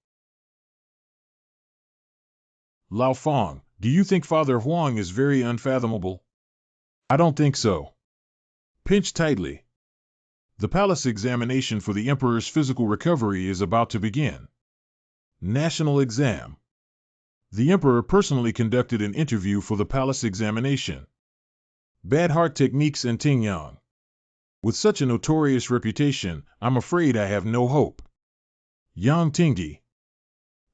Lao Fong, do you think Father Huang is very unfathomable? I don't think so. Pinch tightly. The palace examination for the Emperor's physical recovery is about to begin. National exam. The Emperor personally conducted an interview for the palace examination. Bad heart techniques and Tingyang. With such a notorious reputation, I'm afraid I have no hope. Yang Tingdi.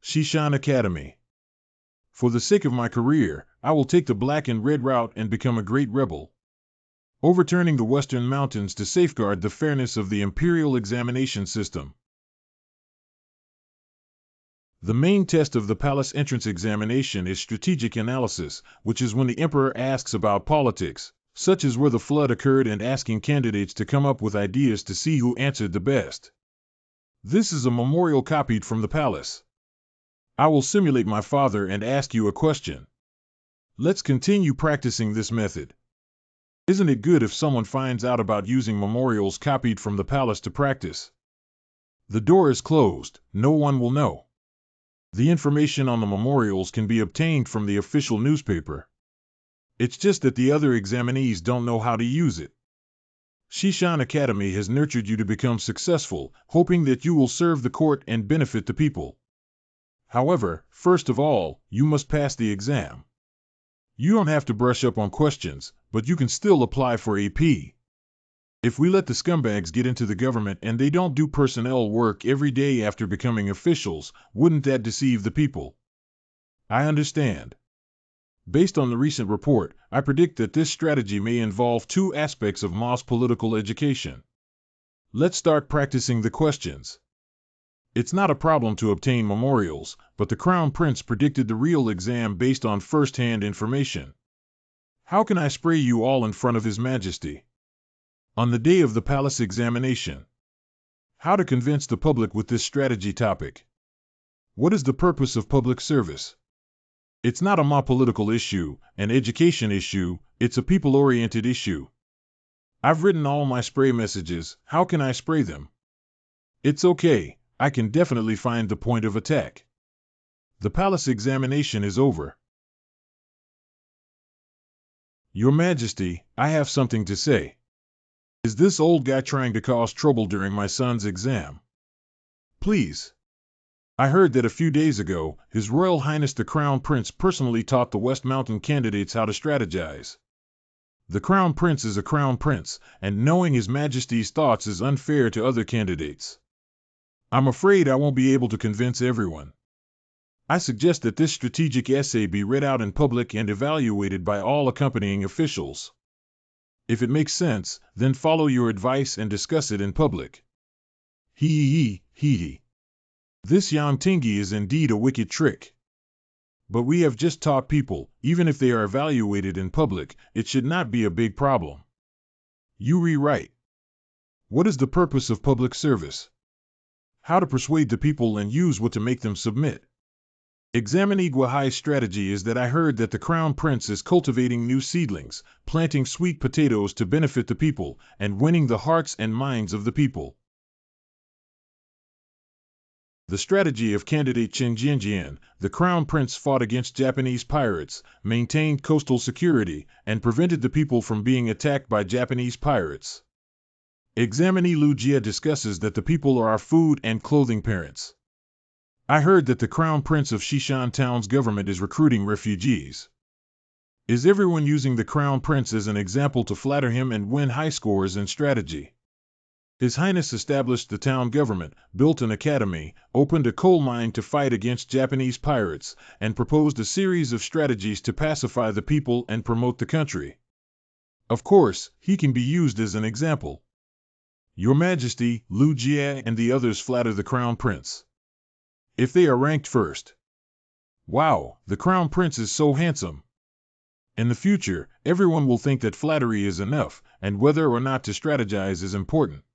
Shishan Academy. For the sake of my career, I will take the black and red route and become a great rebel. Overturning the Western Mountains to safeguard the fairness of the Imperial examination system. The main test of the palace entrance examination is strategic analysis, which is when the Emperor asks about politics, such as where the flood occurred, and asking candidates to come up with ideas to see who answered the best. This is a memorial copied from the palace. I will simulate my father and ask you a question. Let's continue practicing this method. Isn't it good if someone finds out about using memorials copied from the palace to practice? The door is closed, no one will know. The information on the memorials can be obtained from the official newspaper. It's just that the other examinees don't know how to use it. Shishan Academy has nurtured you to become successful, hoping that you will serve the court and benefit the people. However, first of all, you must pass the exam. You don't have to brush up on questions, but you can still apply for AP. If we let the scumbags get into the government and they don't do personnel work every day after becoming officials, wouldn't that deceive the people? I understand. Based on the recent report, I predict that this strategy may involve two aspects of Ma's political education. Let's start practicing the questions. It's not a problem to obtain memorials, but the Crown Prince predicted the real exam based on first-hand information. How can I spray you all in front of His Majesty? On the day of the palace examination. How to convince the public with this strategy topic. What is the purpose of public service? It's not a Ma political issue, an education issue, it's a people-oriented issue. I've written all my spray messages, how can I spray them? It's okay, I can definitely find the point of attack. The palace examination is over. Your Majesty, I have something to say. Is this old guy trying to cause trouble during my son's exam? Please. I heard that a few days ago, His Royal Highness the Crown Prince personally taught the West Mountain candidates how to strategize. The Crown Prince is a Crown Prince, and knowing His Majesty's thoughts is unfair to other candidates. I'm afraid I won't be able to convince everyone. I suggest that this strategic essay be read out in public and evaluated by all accompanying officials. If it makes sense, then follow your advice and discuss it in public. Hee. This Yang Tingi is indeed a wicked trick. But we have just taught people, even if they are evaluated in public, it should not be a big problem. You rewrite. What is the purpose of public service? How to persuade the people and use what to make them submit. Examine Iguahai's strategy is that I heard that the Crown Prince is cultivating new seedlings, planting sweet potatoes to benefit the people, and winning the hearts and minds of the people. The strategy of candidate Chen Jianjian, the Crown Prince fought against Japanese pirates, maintained coastal security, and prevented the people from being attacked by Japanese pirates. Examinee Lu Jia discusses that the people are our food and clothing parents. I heard that the Crown Prince of Shishan Town's government is recruiting refugees. Is everyone using the Crown Prince as an example to flatter him and win high scores in strategy? His Highness established the town government, built an academy, opened a coal mine to fight against Japanese pirates, and proposed a series of strategies to pacify the people and promote the country. Of course, he can be used as an example. Your Majesty, Lu Jia and the others flatter the Crown Prince. If they are ranked first. Wow, the Crown Prince is so handsome. In the future, everyone will think that flattery is enough, and whether or not to strategize is important.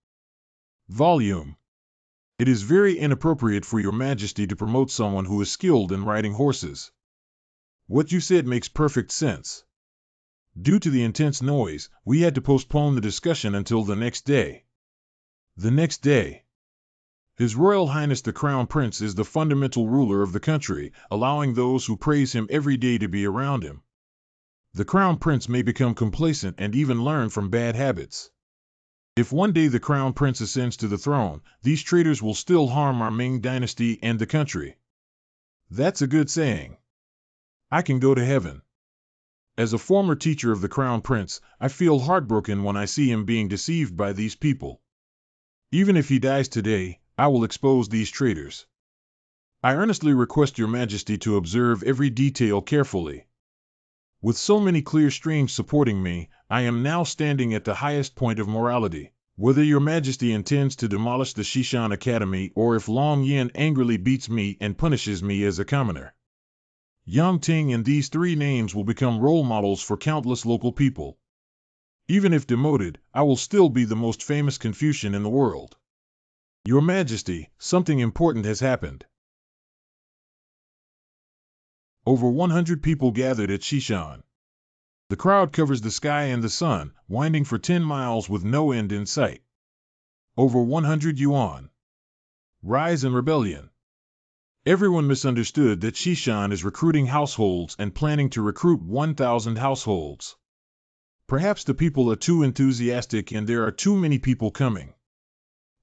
Volume. It is very inappropriate for your Majesty to promote someone who is skilled in riding horses. What you said makes perfect sense. Due to the intense noise, we had to postpone the discussion until the next day. The next day. His Royal Highness the Crown Prince is the fundamental ruler of the country, allowing those who praise him every day to be around him. The Crown Prince may become complacent and even learn from bad habits. If one day the Crown Prince ascends to the throne, these traitors will still harm our Ming Dynasty and the country. That's a good saying. I can go to heaven. As a former teacher of the Crown Prince, I feel heartbroken when I see him being deceived by these people. Even if he dies today, I will expose these traitors. I earnestly request your Majesty to observe every detail carefully. With so many clear streams supporting me, I am now standing at the highest point of morality. Whether your Majesty intends to demolish the Shishan Academy or if Long Yin angrily beats me and punishes me as a commoner. Yang Ting and these three names will become role models for countless local people. Even if demoted, I will still be the most famous Confucian in the world. Your Majesty, something important has happened. Over 100 people gathered at Shishan. The crowd covers the sky and the sun, winding for 10 miles with no end in sight. Over 100 yuan. Rise and rebellion. Everyone misunderstood that Shishan is recruiting households and planning to recruit 1,000 households. Perhaps the people are too enthusiastic and there are too many people coming.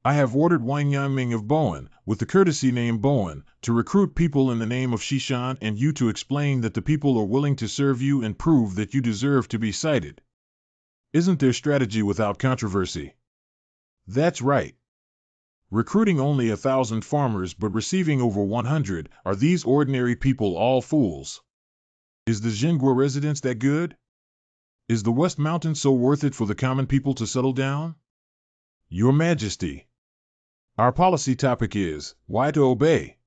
I have ordered Wang Yangming of Bowen, with the courtesy name Bowen, to recruit people in the name of Shishan and you to explain that the people are willing to serve you and prove that you deserve to be cited. Isn't their strategy without controversy? That's right. Recruiting only 1,000 farmers but receiving over 100, are these ordinary people all fools? Is the Jinghua residence that good? Is the West Mountain so worth it for the common people to settle down? Your Majesty. Our policy topic is, why to obey?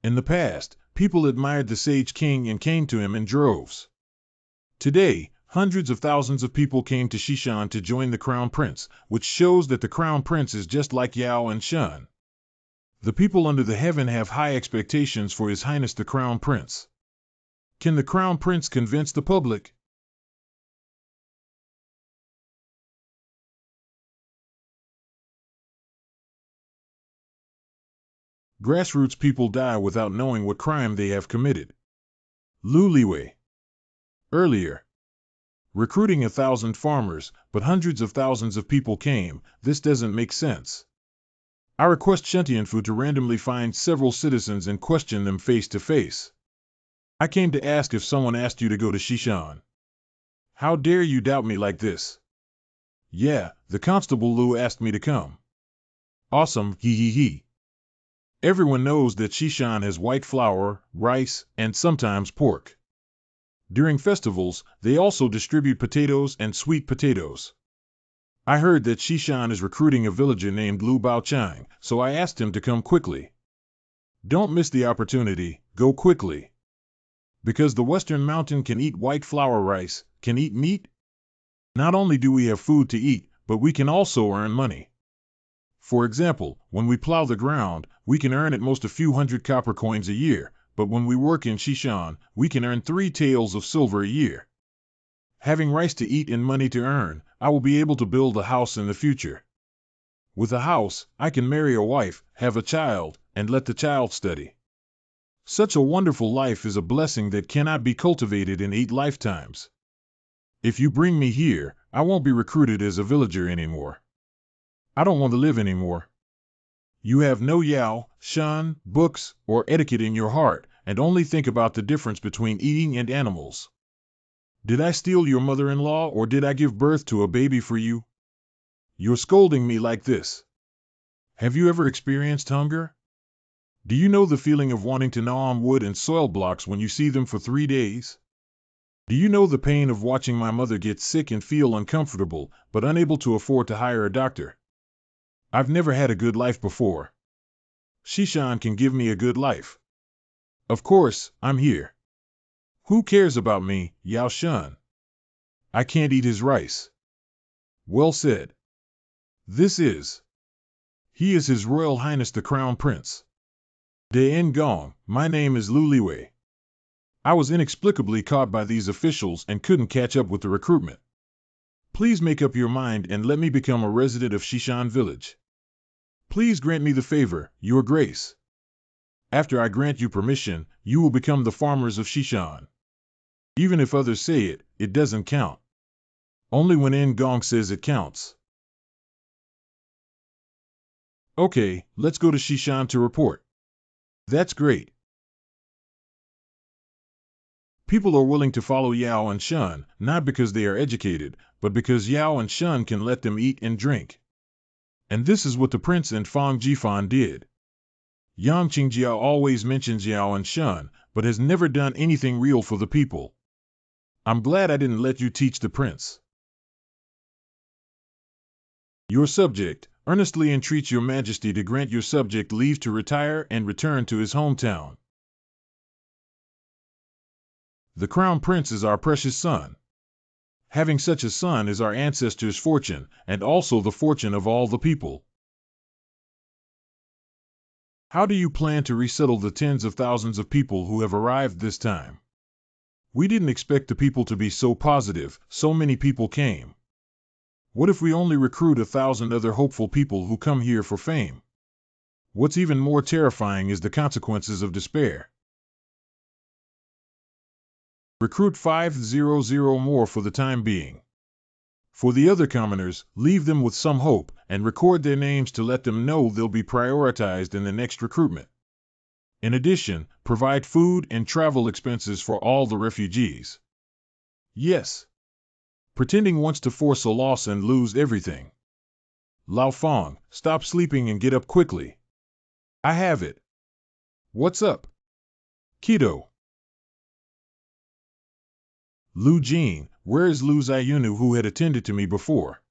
In the past, people admired the Sage King and came to him in droves. Today, hundreds of thousands of people came to Shishan to join the Crown Prince, which shows that the Crown Prince is just like Yao and Shun. The people under the heaven have high expectations for His Highness the Crown Prince. Can the Crown Prince convince the public? Grassroots people die without knowing what crime they have committed. Lu Liwei. Earlier. Recruiting 1,000 farmers, but hundreds of thousands of people came, this doesn't make sense. I request Shentianfu to randomly find several citizens and question them face to face. I came to ask if someone asked you to go to Shishan. How dare you doubt me like this? Yeah, the Constable Lu asked me to come. Awesome, hee hee hee. Everyone knows that Shishan has white flour, rice, and sometimes pork. During festivals, they also distribute potatoes and sweet potatoes. I heard that Shishan is recruiting a villager named Lu Baochang, so I asked him to come quickly. Don't miss the opportunity, go quickly. Because the Western Mountain can eat white flour rice, can eat meat. Not only do we have food to eat, but we can also earn money. For example, when we plow the ground, we can earn at most a few hundred copper coins a year, but when we work in Shishan, we can earn 3 taels of silver a year. Having rice to eat and money to earn, I will be able to build a house in the future. With a house, I can marry a wife, have a child, and let the child study. Such a wonderful life is a blessing that cannot be cultivated in 8 lifetimes. If you bring me here, I won't be recruited as a villager anymore. I don't want to live anymore. You have no Yao, Shan, books, or etiquette in your heart, and only think about the difference between eating and animals. Did I steal your mother-in-law or did I give birth to a baby for you? You're scolding me like this. Have you ever experienced hunger? Do you know the feeling of wanting to gnaw on wood and soil blocks when you see them for 3 days? Do you know the pain of watching my mother get sick and feel uncomfortable, but unable to afford to hire a doctor? I've never had a good life before. Shishan can give me a good life. Of course, I'm here. Who cares about me, Yao Shan? I can't eat his rice. Well said. He is His Royal Highness the Crown Prince. De Gong, my name is Lu Liwei. I was inexplicably caught by these officials and couldn't catch up with the recruitment. Please make up your mind and let me become a resident of Shishan Village. Please grant me the favor, Your Grace. After I grant you permission, you will become the farmers of Shishan. Even if others say it, it doesn't count. Only when Gong says it counts. Okay, let's go to Shishan to report. That's great. People are willing to follow Yao and Shun, not because they are educated, but because Yao and Shun can let them eat and drink. And this is what the prince and Fang Jifan did. Yang Qingjiao always mentions Yao and Shun, but has never done anything real for the people. I'm glad I didn't let you teach the prince. Your subject earnestly entreats your majesty to grant your subject leave to retire and return to his hometown. The crown prince is our precious son. Having such a son is our ancestors' fortune, and also the fortune of all the people. How do you plan to resettle the tens of thousands of people who have arrived this time? We didn't expect the people to be so positive, so many people came. What if we only recruit 1,000 other hopeful people who come here for fame? What's even more terrifying is the consequences of despair. Recruit 500 more for the time being. For the other commoners, leave them with some hope, and record their names to let them know they'll be prioritized in the next recruitment. In addition, provide food and travel expenses for all the refugees. Yes. Pretending wants to force a loss and lose everything. Lao Fong, stop sleeping and get up quickly. I have it. What's up? Kido. Lu Jin, where is Lu Zayunu who had attended to me before?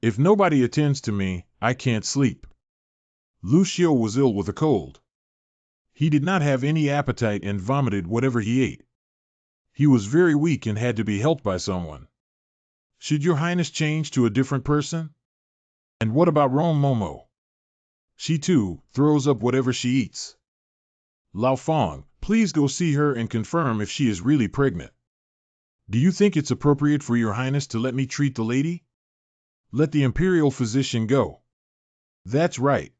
If nobody attends to me, I can't sleep. Lu Xiu was ill with a cold. He did not have any appetite and vomited whatever he ate. He was very weak and had to be helped by someone. Should your highness change to a different person? And what about Rome Momo? She too throws up whatever she eats. Lao Fong, please go see her and confirm if she is really pregnant. Do you think it's appropriate for your highness to let me treat the lady? Let the imperial physician go. That's right.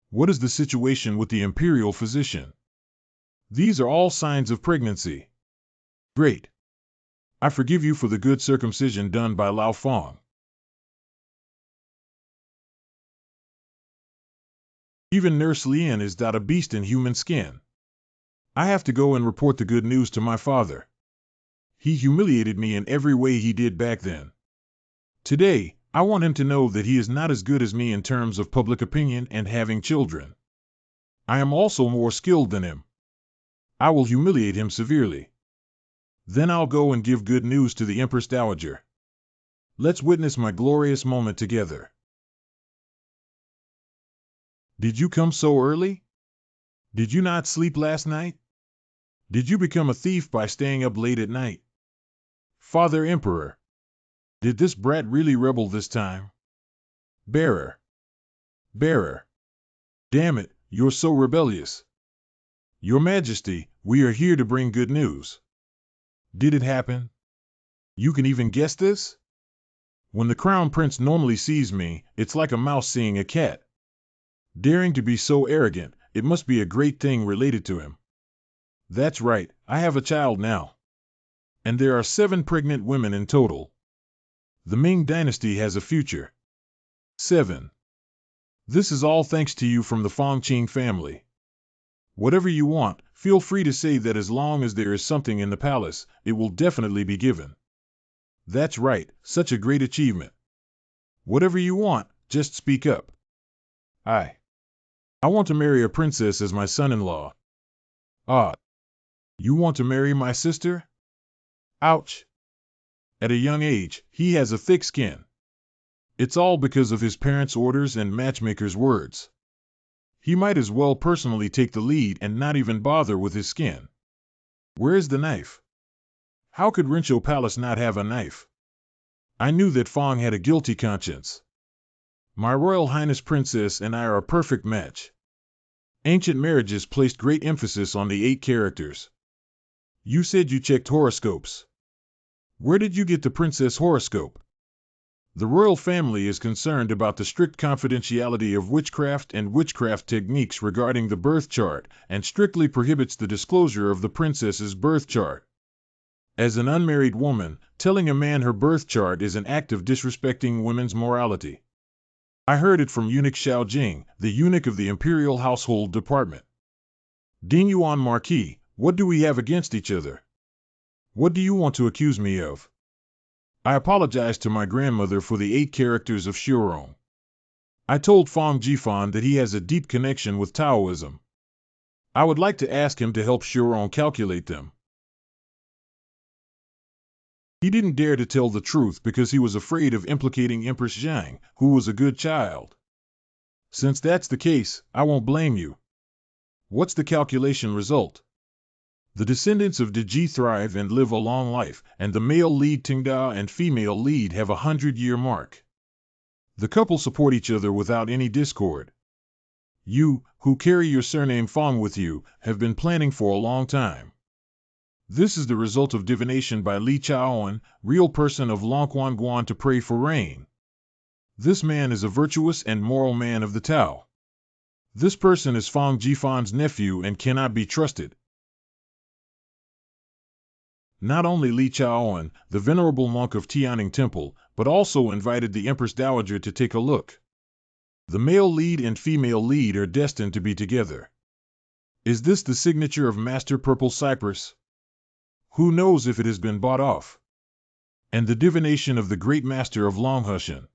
What is the situation with the imperial physician? These are all signs of pregnancy. Great. I forgive you for the good circumcision done by Lao Fong. Even Nurse Lien is not a beast in human skin. I have to go and report the good news to my father. He humiliated me in every way he did back then. Today, I want him to know that he is not as good as me in terms of public opinion and having children. I am also more skilled than him. I will humiliate him severely. Then I'll go and give good news to the Empress Dowager. Let's witness my glorious moment together. Did you come so early? Did you not sleep last night? Did you become a thief by staying up late at night? Father Emperor, did this brat really rebel this time? Bearer. Bearer. Damn it, you're so rebellious. Your Majesty, we are here to bring good news. Did it happen? You can even guess this? When the Crown Prince normally sees me, it's like a mouse seeing a cat. Daring to be so arrogant, it must be a great thing related to him. That's right, I have a child now. And there are 7 pregnant women in total. The Ming Dynasty has a future. 7. This is all thanks to you from the Fongqing family. Whatever you want, feel free to say that as long as there is something in the palace, it will definitely be given. That's right, such a great achievement. Whatever you want, just speak up. I want to marry a princess as my son-in-law. Ah. You want to marry my sister? Ouch. At a young age, he has a thick skin. It's all because of his parents' orders and matchmakers' words. He might as well personally take the lead and not even bother with his skin. Where's the knife? How could Rincho Palace not have a knife? I knew that Fong had a guilty conscience. My Royal Highness Princess and I are a perfect match. Ancient marriages placed great emphasis on the 8 characters. You said you checked horoscopes. Where did you get the princess horoscope? The royal family is concerned about the strict confidentiality of witchcraft and witchcraft techniques regarding the birth chart, and strictly prohibits the disclosure of the princess's birth chart. As an unmarried woman, telling a man her birth chart is an act of disrespecting women's morality. I heard it from eunuch Xiao Jing, the eunuch of the Imperial Household Department. Ding Yuan Marquis, what do we have against each other? What do you want to accuse me of? I apologized to my grandmother for the 8 characters of Shurong. I told Fong Jifan that he has a deep connection with Taoism. I would like to ask him to help Shurong calculate them. He didn't dare to tell the truth because he was afraid of implicating Empress Zhang, who was a good child. Since that's the case, I won't blame you. What's the calculation result? The descendants of Deji thrive and live a long life, and the male lead Tingda and female lead have a 100-year mark. The couple support each other without any discord. You, who carry your surname Fong with you, have been planning for a long time. This is the result of divination by Li Chaoan, real person of Longquan Guan to pray for rain. This man is a virtuous and moral man of the Tao. This person is Fong Jifan's nephew and cannot be trusted. Not only Li Chaoan, the venerable monk of Tianning Temple, but also invited the Empress Dowager to take a look. The male lead and female lead are destined to be together. Is this the signature of Master Purple Cypress? Who knows if it has been bought off? And the divination of the great master of Longhushan.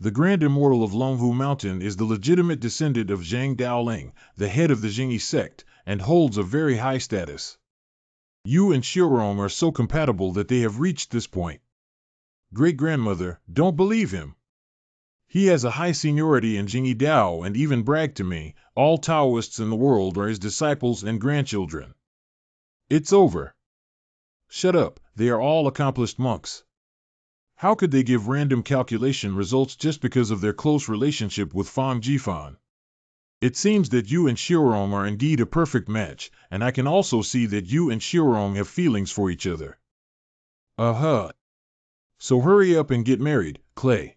The grand immortal of Longhu Mountain is the legitimate descendant of Zhang Daoling, the head of the Jingyi sect, and holds a very high status. You and Shurong are so compatible that they have reached this point. Great-grandmother, don't believe him. He has a high seniority in Jingyi Dao and even bragged to me, all Taoists in the world are his disciples and grandchildren. It's over. Shut up, they are all accomplished monks. How could they give random calculation results just because of their close relationship with Fong Jifan? It seems that you and Shurong are indeed a perfect match, and I can also see that you and Shurong have feelings for each other. So hurry up and get married, Clay.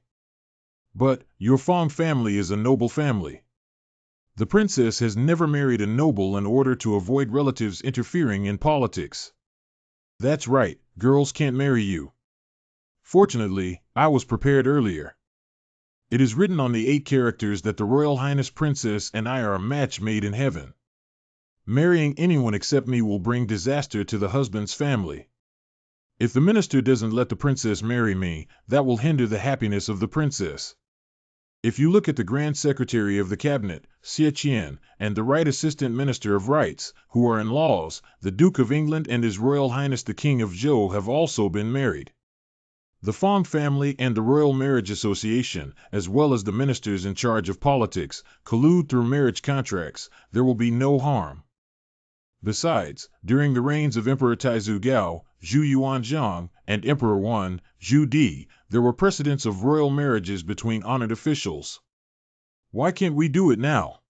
But, your Fong family is a noble family. The princess has never married a noble in order to avoid relatives interfering in politics. That's right, girls can't marry you. Fortunately, I was prepared earlier. It is written on the 8 characters that the Royal Highness Princess and I are a match made in heaven. Marrying anyone except me will bring disaster to the husband's family. If the minister doesn't let the princess marry me, that will hinder the happiness of the princess. If you look at the Grand Secretary of the Cabinet, Xie Qian, and the Right Assistant Minister of Rights, who are in-laws, the Duke of England and His Royal Highness the King of Zhou have also been married. The Fong family and the Royal Marriage Association, as well as the ministers in charge of politics, collude through marriage contracts. There will be no harm. Besides, during the reigns of Emperor Taizu Gao, Zhu Yuanzhang, and Emperor Wan, Zhu Di, there were precedents of royal marriages between honored officials. Why can't we do it now?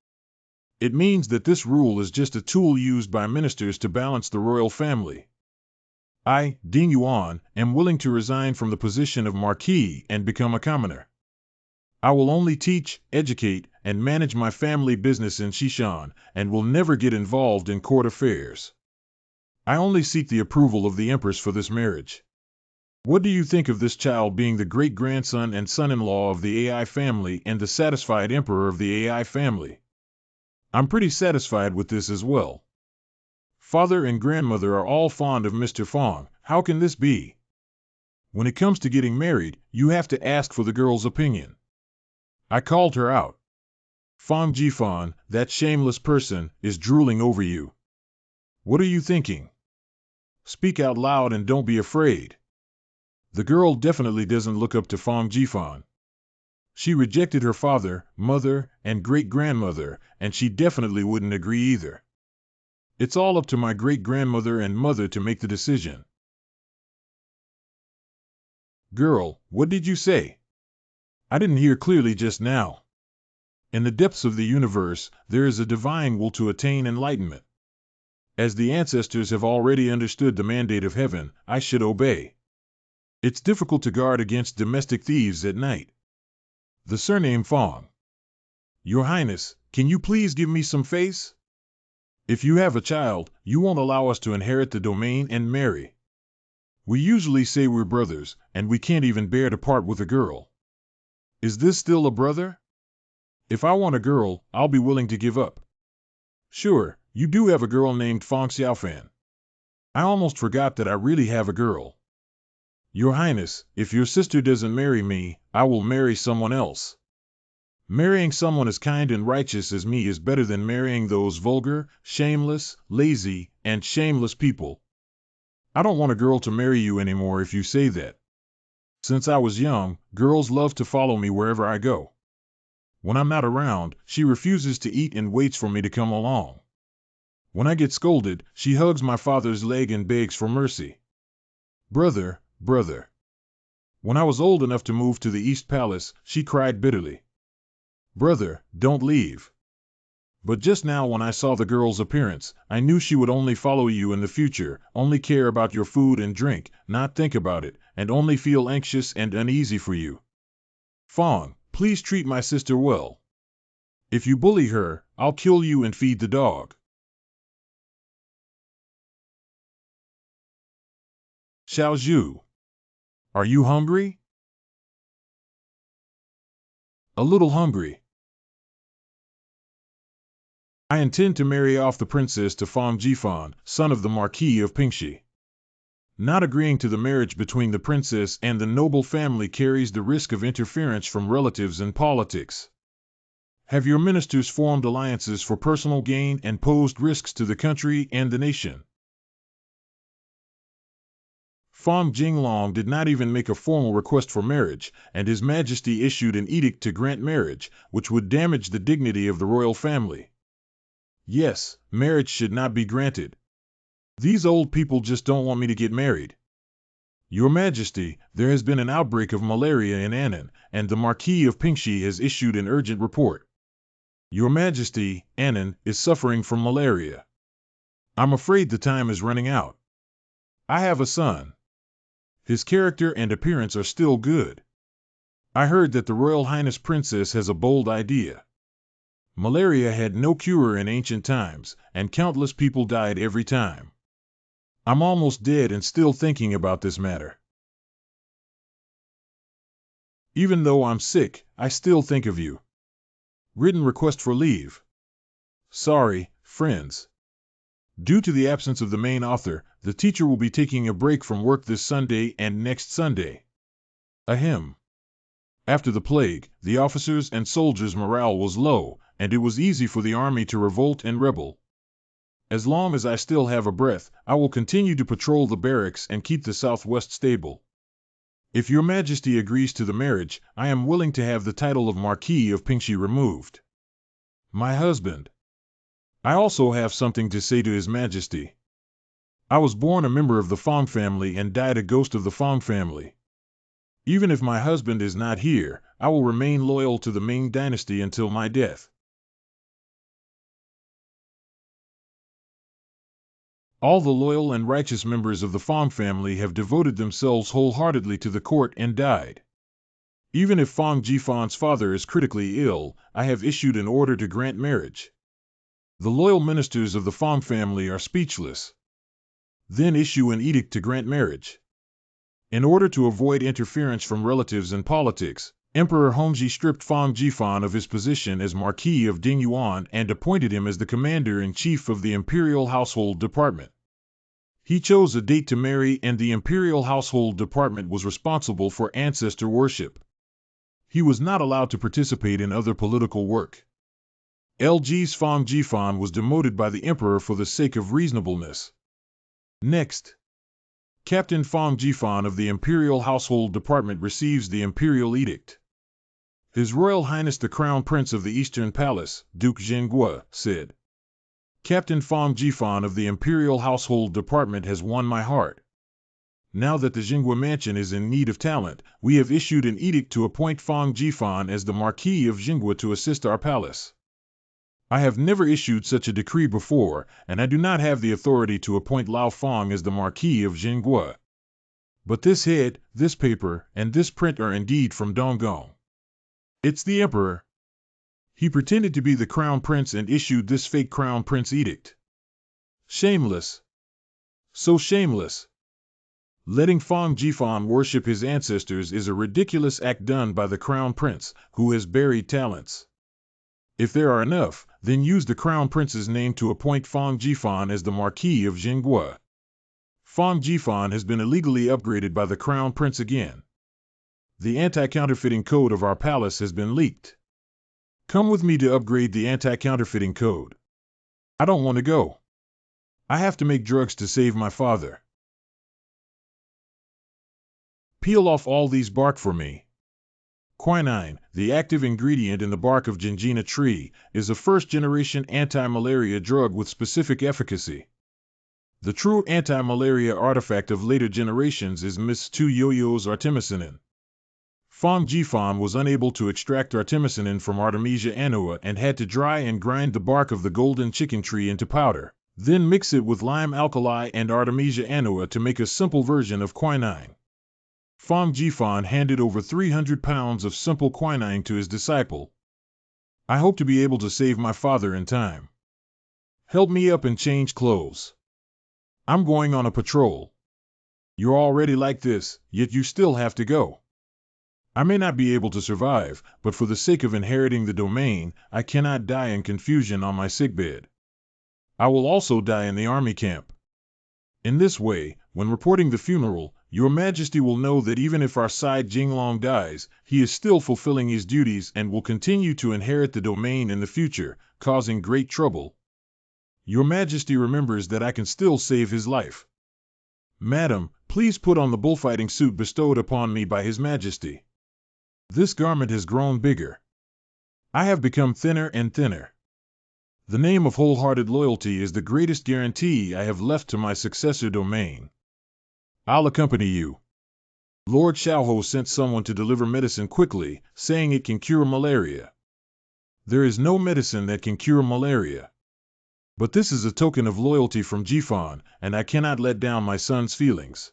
It means that this rule is just a tool used by ministers to balance the royal family. I, Ding Yuan, am willing to resign from the position of Marquis and become a commoner. I will only teach, educate, and manage my family business in Xishan, and will never get involved in court affairs. I only seek the approval of the Empress for this marriage. What do you think of this child being the great-grandson and son-in-law of the AI family and the satisfied emperor of the AI family? I'm pretty satisfied with this as well. Father and grandmother are all fond of Mr. Fong. How can this be? When it comes to getting married, you have to ask for the girl's opinion. I called her out. Fong Jifan, that shameless person, is drooling over you. What are you thinking? Speak out loud and don't be afraid. The girl definitely doesn't look up to Fong Jifan. She rejected her father, mother, and great-grandmother, and she definitely wouldn't agree either. It's all up to my great-grandmother and mother to make the decision. Girl, what did you say? I didn't hear clearly just now. In the depths of the universe, there is a divine will to attain enlightenment. As the ancestors have already understood the mandate of heaven, I should obey. It's difficult to guard against domestic thieves at night. The surname Fong. Your Highness, can you please give me some face? If you have a child, you won't allow us to inherit the domain and marry. We usually say we're brothers, and we can't even bear to part with a girl. Is this still a brother? If I want a girl, I'll be willing to give up. Sure, you do have a girl named Fong Xiaofan. I almost forgot that I really have a girl. Your Highness, if your sister doesn't marry me, I will marry someone else. Marrying someone as kind and righteous as me is better than marrying those vulgar, shameless, lazy, and shameless people. I don't want a girl to marry you anymore if you say that. Since I was young, girls love to follow me wherever I go. When I'm not around, she refuses to eat and waits for me to come along. When I get scolded, she hugs my father's leg and begs for mercy. Brother, brother. When I was old enough to move to the East Palace, she cried bitterly. Brother, don't leave. But just now when I saw the girl's appearance, I knew she would only follow you in the future, only care about your food and drink, not think about it, and only feel anxious and uneasy for you. Fong, please treat my sister well. If you bully her, I'll kill you and feed the dog. Xiao Zhu. Are you hungry? A little hungry. I intend to marry off the princess to Fong Jifan, son of the Marquis of Pingxi. Not agreeing to the marriage between the princess and the noble family carries the risk of interference from relatives in politics. Have your ministers formed alliances for personal gain and posed risks to the country and the nation? Fong Jinglong did not even make a formal request for marriage, and His Majesty issued an edict to grant marriage, which would damage the dignity of the royal family. Yes, marriage should not be granted. These old people just don't want me to get married. Your Majesty, there has been an outbreak of malaria in Annan, and the Marquis of Pingxi has issued an urgent report. Your Majesty, Annan is suffering from malaria. I'm afraid the time is running out. I have a son. His character and appearance are still good. I heard that the Royal Highness Princess has a bold idea. Malaria had no cure in ancient times, and countless people died every time. I'm almost dead and still thinking about this matter. Even though I'm sick, I still think of you. Written request for leave. Sorry, friends. Due to the absence of the main author, the teacher will be taking a break from work this Sunday and next Sunday. Ahem. After the plague, the officers' and soldiers' morale was low, and it was easy for the army to revolt and rebel. As long as I still have a breath, I will continue to patrol the barracks and keep the southwest stable. If your majesty agrees to the marriage, I am willing to have the title of Marquis of Pingxi removed. My husband. I also have something to say to his majesty. I was born a member of the Fong family and died a ghost of the Fong family. Even if my husband is not here, I will remain loyal to the Ming Dynasty until my death. All the loyal and righteous members of the Fong family have devoted themselves wholeheartedly to the court and died. Even if Fong Jifan's father is critically ill, I have issued an order to grant marriage. The loyal ministers of the Fong family are speechless. Then issue an edict to grant marriage. In order to avoid interference from relatives in politics, Emperor Hongji stripped Fong Jifan of his position as Marquis of Dingyuan and appointed him as the commander-in-chief of the Imperial Household Department. He chose a date to marry, and the Imperial Household Department was responsible for ancestor worship. He was not allowed to participate in other political work. LG's Fong Jifan was demoted by the emperor for the sake of reasonableness. Next, Captain Fong Jifan of the Imperial Household Department receives the Imperial Edict. His Royal Highness the Crown Prince of the Eastern Palace, Duke Jinghua, said, Captain Fong Jifan of the Imperial Household Department has won my heart. Now that the Jinghua Mansion is in need of talent, we have issued an edict to appoint Fong Jifan as the Marquis of Jinghua to assist our palace. I have never issued such a decree before, and I do not have the authority to appoint Lao Fong as the Marquis of Jinghua. But this head, this paper, and this print are indeed from Donggong. It's the emperor. He pretended to be the crown prince and issued this fake crown prince edict. Shameless. So shameless. Letting Fong Jifan worship his ancestors is a ridiculous act done by the crown prince, who has buried talents. If there are enough, then use the crown prince's name to appoint Fong Jifan as the Marquis of Jinghua. Fong Jifan has been illegally upgraded by the crown prince again. The anti-counterfeiting code of our palace has been leaked. Come with me to upgrade the anti-counterfeiting code. I don't want to go. I have to make drugs to save my father. Peel off all these bark for me. Quinine, the active ingredient in the bark of gingina tree, is a first-generation anti-malaria drug with specific efficacy. The true anti-malaria artifact of later generations is Ms. Tu Yoyo's artemisinin. Fong Jifan was unable to extract artemisinin from Artemisia annua and had to dry and grind the bark of the golden chicken tree into powder, then mix it with lime alkali and Artemisia annua to make a simple version of quinine. Fong Jifan handed over 300 pounds of simple quinine to his disciple. I hope to be able to save my father in time. Help me up and change clothes. I'm going on a patrol. You're already like this, yet you still have to go. I may not be able to survive, but for the sake of inheriting the domain, I cannot die in confusion on my sickbed. I will also die in the army camp. In this way, when reporting the funeral, Your Majesty will know that even if our side Jinglong dies, he is still fulfilling his duties and will continue to inherit the domain in the future, causing great trouble. Your Majesty remembers that I can still save his life. Madam, please put on the bullfighting suit bestowed upon me by His Majesty. This garment has grown bigger. I have become thinner and thinner. The name of wholehearted loyalty is the greatest guarantee I have left to my successor domain. I'll accompany you. Lord Xiaoho sent someone to deliver medicine quickly, saying it can cure malaria. There is no medicine that can cure malaria. But this is a token of loyalty from Jifan, and I cannot let down my son's feelings.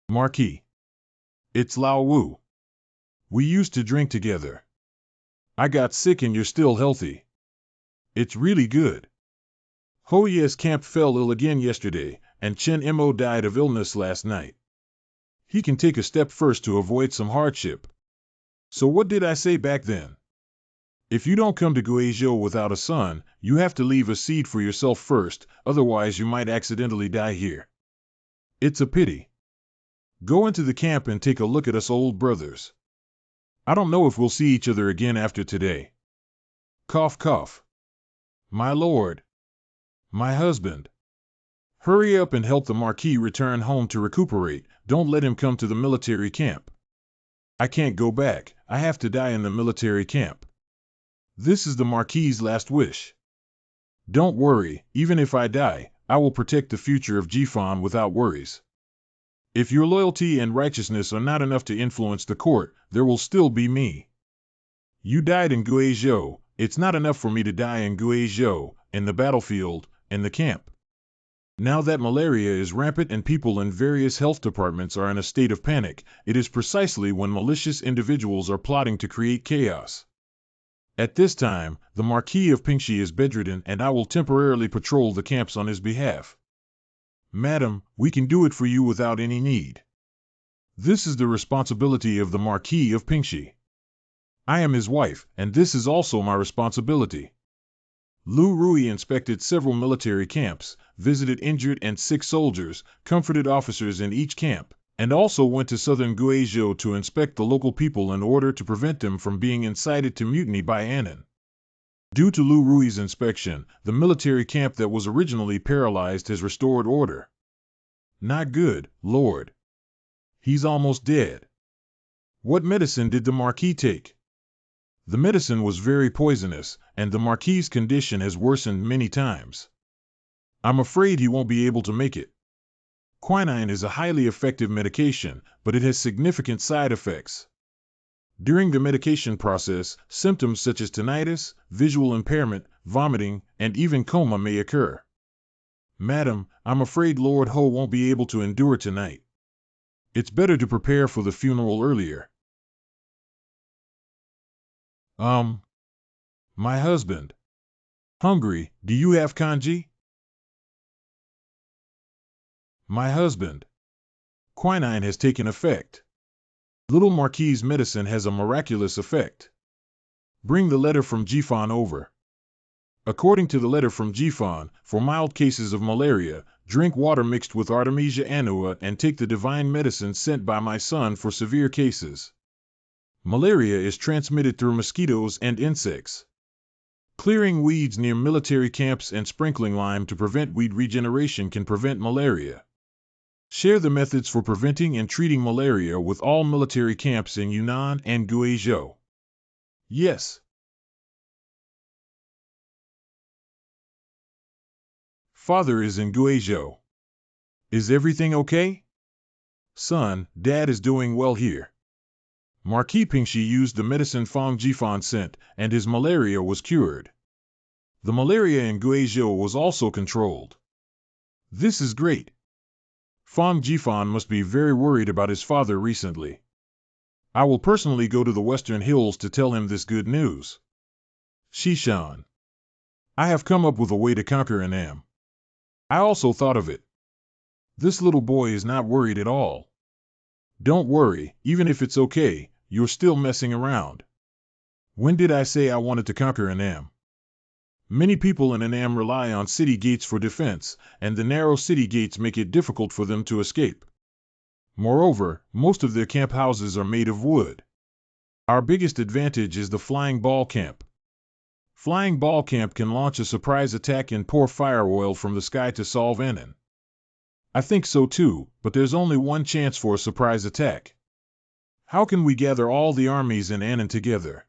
Marquis. It's Lao Wu. We used to drink together. I got sick and you're still healthy. It's really good. Ho Ye's camp fell ill again yesterday, and Chen Mo died of illness last night. He can take a step first to avoid some hardship. So what did I say back then? If you don't come to Guizhou without a son, you have to leave a seed for yourself first, otherwise you might accidentally die here. It's a pity. Go into the camp and take a look at us old brothers. I don't know if we'll see each other again after today. Cough, cough. My lord. My husband. Hurry up and help the Marquis return home to recuperate. Don't let him come to the military camp. I can't go back. I have to die in the military camp. This is the Marquis's last wish. Don't worry, even if I die, I will protect the future of Jifan without worries. If your loyalty and righteousness are not enough to influence the court, there will still be me. You died in Guizhou. It's not enough for me to die in Guizhou, in the battlefield, in the camp. Now that malaria is rampant and people in various health departments are in a state of panic, it is precisely when malicious individuals are plotting to create chaos. At this time, the Marquis of Pingxi is bedridden and I will temporarily patrol the camps on his behalf. Madam, we can do it for you without any need. This is the responsibility of the Marquis of Pingxi. I am his wife, and this is also my responsibility. Lu Rui inspected several military camps, visited injured and sick soldiers, comforted officers in each camp, and also went to southern Guizhou to inspect the local people in order to prevent them from being incited to mutiny by Annan. Due to Lu Rui's inspection, the military camp that was originally paralyzed has restored order. Not good, Lord. He's almost dead. What medicine did the Marquis take? The medicine was very poisonous, and the Marquis's condition has worsened many times. I'm afraid he won't be able to make it. Quinine is a highly effective medication, but it has significant side effects. During the medication process, symptoms such as tinnitus, visual impairment, vomiting, and even coma may occur. Madam, I'm afraid Lord Ho won't be able to endure tonight. It's better to prepare for the funeral earlier. My husband. Hungry, do you have kanji? My husband. Quinine has taken effect. Little Marquis's medicine has a miraculous effect. Bring the letter from Jifan over. According to the letter from Jifan, for mild cases of malaria, drink water mixed with Artemisia annua and take the divine medicine sent by my son for severe cases. Malaria is transmitted through mosquitoes and insects. Clearing weeds near military camps and sprinkling lime to prevent weed regeneration can prevent malaria. Share the methods for preventing and treating malaria with all military camps in Yunnan and Guizhou. Yes. Father is in Guizhou. Is everything okay? Son, Dad is doing well here. Marquis Pingxi used the medicine Fang Jifan sent, and his malaria was cured. The malaria in Guizhou was also controlled. This is great. Fang Jifan must be very worried about his father recently. I will personally go to the Western Hills to tell him this good news. Shishan. I have come up with a way to conquer Annam. I also thought of it. This little boy is not worried at all. Don't worry, even if it's okay, you're still messing around. When did I say I wanted to conquer Annam? Many people in Annam rely on city gates for defense, and the narrow city gates make it difficult for them to escape. Moreover, most of their camp houses are made of wood. Our biggest advantage is the Flying Ball Camp. Flying Ball Camp can launch a surprise attack and pour fire oil from the sky to solve Annan. I think so too, but there's only one chance for a surprise attack. How can we gather all the armies in Annan together?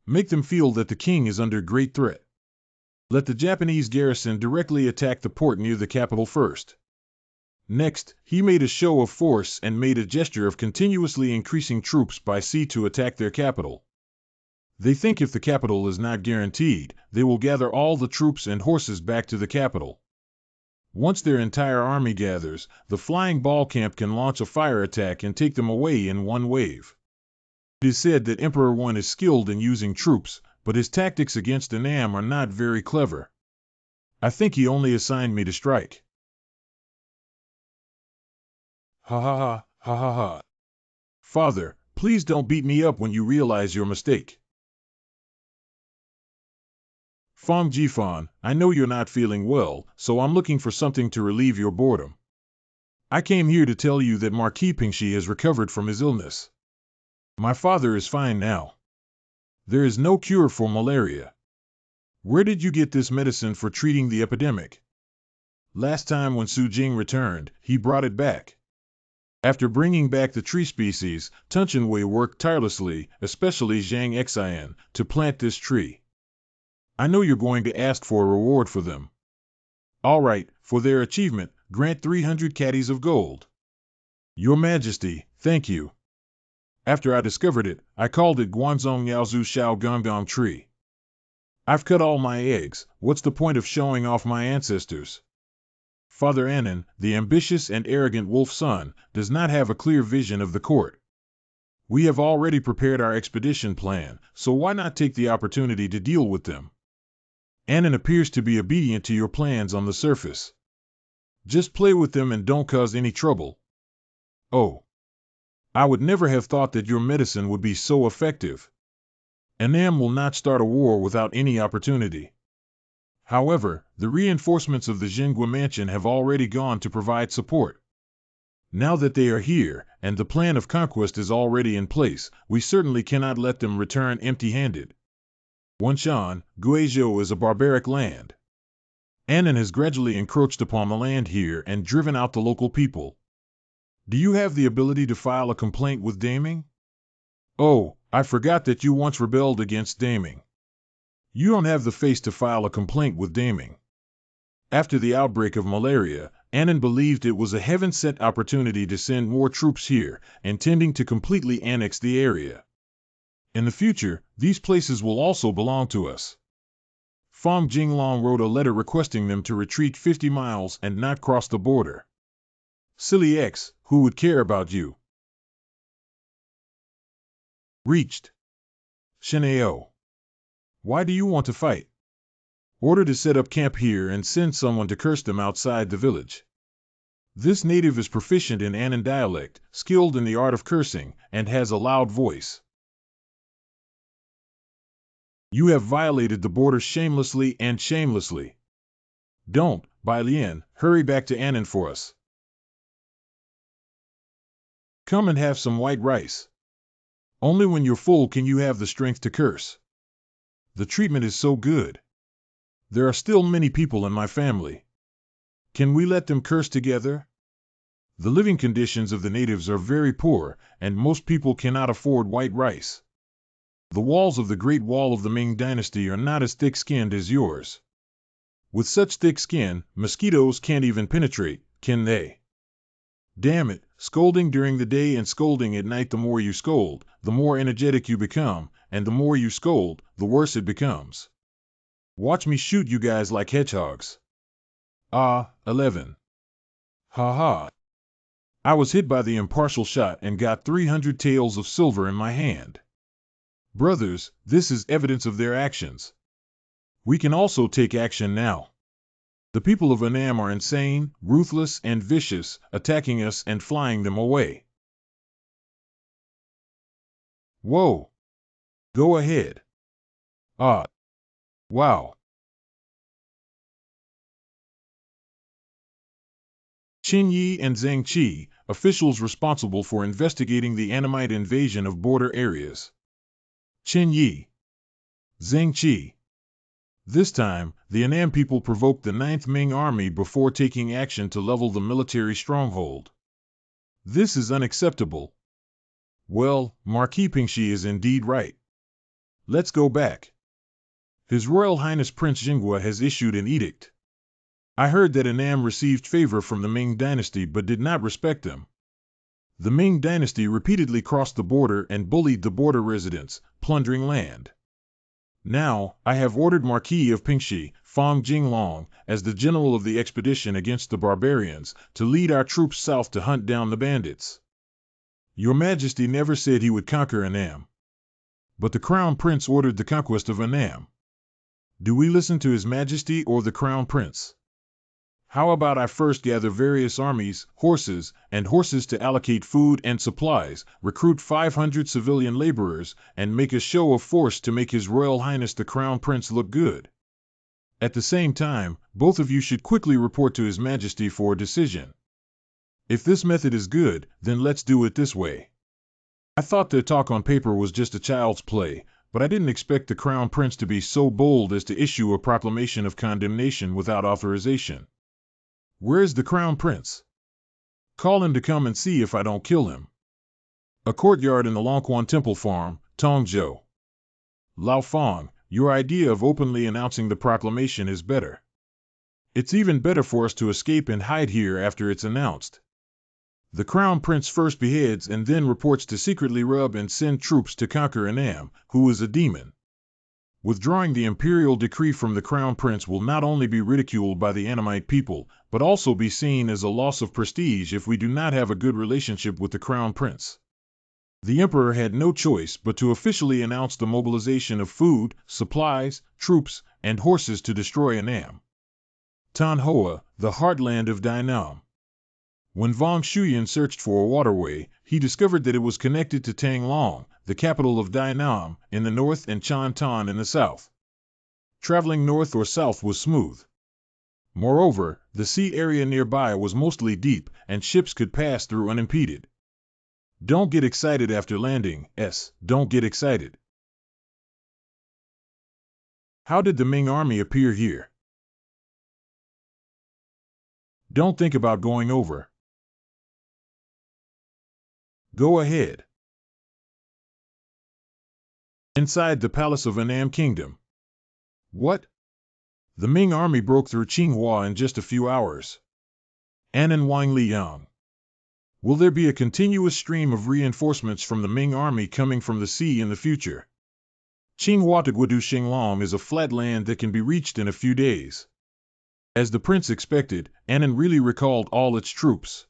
Make them feel that the king is under great threat. Let the Japanese garrison directly attack the port near the capital first. Next, he made a show of force and made a gesture of continuously increasing troops by sea to attack their capital. They think if the capital is not guaranteed, they will gather all the troops and horses back to the capital. Once their entire army gathers, the Flying Ball Camp can launch a fire attack and take them away in one wave. It is said that Emperor 1 is skilled in using troops, but his tactics against Annam are not very clever. I think he only assigned me to strike. Ha ha ha, ha ha ha. Father, please don't beat me up when you realize your mistake. Fang Jifan, I know you're not feeling well, so I'm looking for something to relieve your boredom. I came here to tell you that Marquis Pingxi has recovered from his illness. My father is fine now. There is no cure for malaria. Where did you get this medicine for treating the epidemic? Last time when Su Jing returned, he brought it back. After bringing back the tree species, Tunchen Wei worked tirelessly, especially Zhang Xian, to plant this tree. I know you're going to ask for a reward for them. All right, for their achievement, grant 300 caddies of gold. Your Majesty, thank you. After I discovered it, I called it Guanzong Yaozu Xiao Gongong Tree. I've cut all my eggs, what's the point of showing off my ancestors? Father Anan, the ambitious and arrogant wolf son, does not have a clear vision of the court. We have already prepared our expedition plan, so why not take the opportunity to deal with them? Anan appears to be obedient to your plans on the surface. Just play with them and don't cause any trouble. Oh. I would never have thought that your medicine would be so effective. Annam will not start a war without any opportunity. However, the reinforcements of the Jingua mansion have already gone to provide support. Now that they are here, and the plan of conquest is already in place, we certainly cannot let them return empty-handed. Wanshan, Guizhou is a barbaric land. Anan has gradually encroached upon the land here and driven out the local people. Do you have the ability to file a complaint with Daming? Oh, I forgot that you once rebelled against Daming. You don't have the face to file a complaint with Daming. After the outbreak of malaria, Anan believed it was a heaven-sent opportunity to send more troops here, intending to completely annex the area. In the future, these places will also belong to us. Fong Jinglong wrote a letter requesting them to retreat 50 miles and not cross the border. Silly X, who would care about you? Reached. Shenao. Why do you want to fight? Order to set up camp here and send someone to curse them outside the village. This native is proficient in Anan dialect, skilled in the art of cursing, and has a loud voice. You have violated the border shamelessly and shamelessly. Don't, Bai Lian, hurry back to Anan for us. Come and have some white rice. Only when you're full can you have the strength to curse. The treatment is so good. There are still many people in my family. Can we let them curse together? The living conditions of the natives are very poor, and most people cannot afford white rice. The walls of the Great Wall of the Ming Dynasty are not as thick-skinned as yours. With such thick skin, mosquitoes can't even penetrate, can they? Damn it, scolding during the day and scolding at night. The more you scold, the more energetic you become, and the more you scold, the worse it becomes. Watch me shoot you guys like hedgehogs. 11. Ha ha. I was hit by the impartial shot and got 300 taels of silver in my hand. Brothers, this is evidence of their actions. We can also take action now. The people of Annam are insane, ruthless, and vicious, attacking us and flying them away. Whoa. Go ahead. Wow. Qin Yi and Zhang Qi, officials responsible for investigating the Annamite invasion of border areas. Qin Yi. Zhang Qi. This time, the Annam people provoked the 9th Ming Army before taking action to level the military stronghold. This is unacceptable. Well, Marquis Pingxi is indeed right. Let's go back. His Royal Highness Prince Jingua has issued an edict. I heard that Annam received favor from the Ming Dynasty but did not respect them. The Ming Dynasty repeatedly crossed the border and bullied the border residents, plundering land. Now, I have ordered Marquis of Pingxi, Fong Jinglong, as the general of the expedition against the barbarians, to lead our troops south to hunt down the bandits. Your Majesty never said he would conquer Annam. But the Crown Prince ordered the conquest of Annam. Do we listen to His Majesty or the Crown Prince? How about I first gather various armies, horses to allocate food and supplies, recruit 500 civilian laborers, and make a show of force to make His Royal Highness the Crown Prince look good. At the same time, both of you should quickly report to His Majesty for a decision. If this method is good, then let's do it this way. I thought their talk on paper was just a child's play, but I didn't expect the Crown Prince to be so bold as to issue a proclamation of condemnation without authorization. Where's the Crown Prince? Call him to come and see if I don't kill him. A courtyard in the Longquan Temple Farm, Tongzhou. Lao Fong, your idea of openly announcing the proclamation is better. It's even better for us to escape and hide here after it's announced. The Crown Prince first beheads and then reports to secretly rub and send troops to conquer Annam, who is a demon. Withdrawing the Imperial decree from the Crown Prince will not only be ridiculed by the Annamite people, but also be seen as a loss of prestige if we do not have a good relationship with the Crown Prince. The Emperor had no choice but to officially announce the mobilization of food, supplies, troops, and horses to destroy Annam. Manhua, the heartland of Dynam. When Vong Shuyan searched for a waterway, he discovered that it was connected to Tanglong, the capital of Dynam, in the north and Chantan in the south. Traveling north or south was smooth. Moreover, the sea area nearby was mostly deep, and ships could pass through unimpeded. Don't get excited after landing, don't get excited. How did the Ming army appear here? Don't think about going over. Go ahead. Inside the palace of Annam Kingdom. What? The Ming army broke through Qinghua in just a few hours. Anan Wang Liang. Will there be a continuous stream of reinforcements from the Ming army coming from the sea in the future? Qinghua to Guadu Xinglong is a flat land that can be reached in a few days. As the prince expected, Anan really recalled all its troops.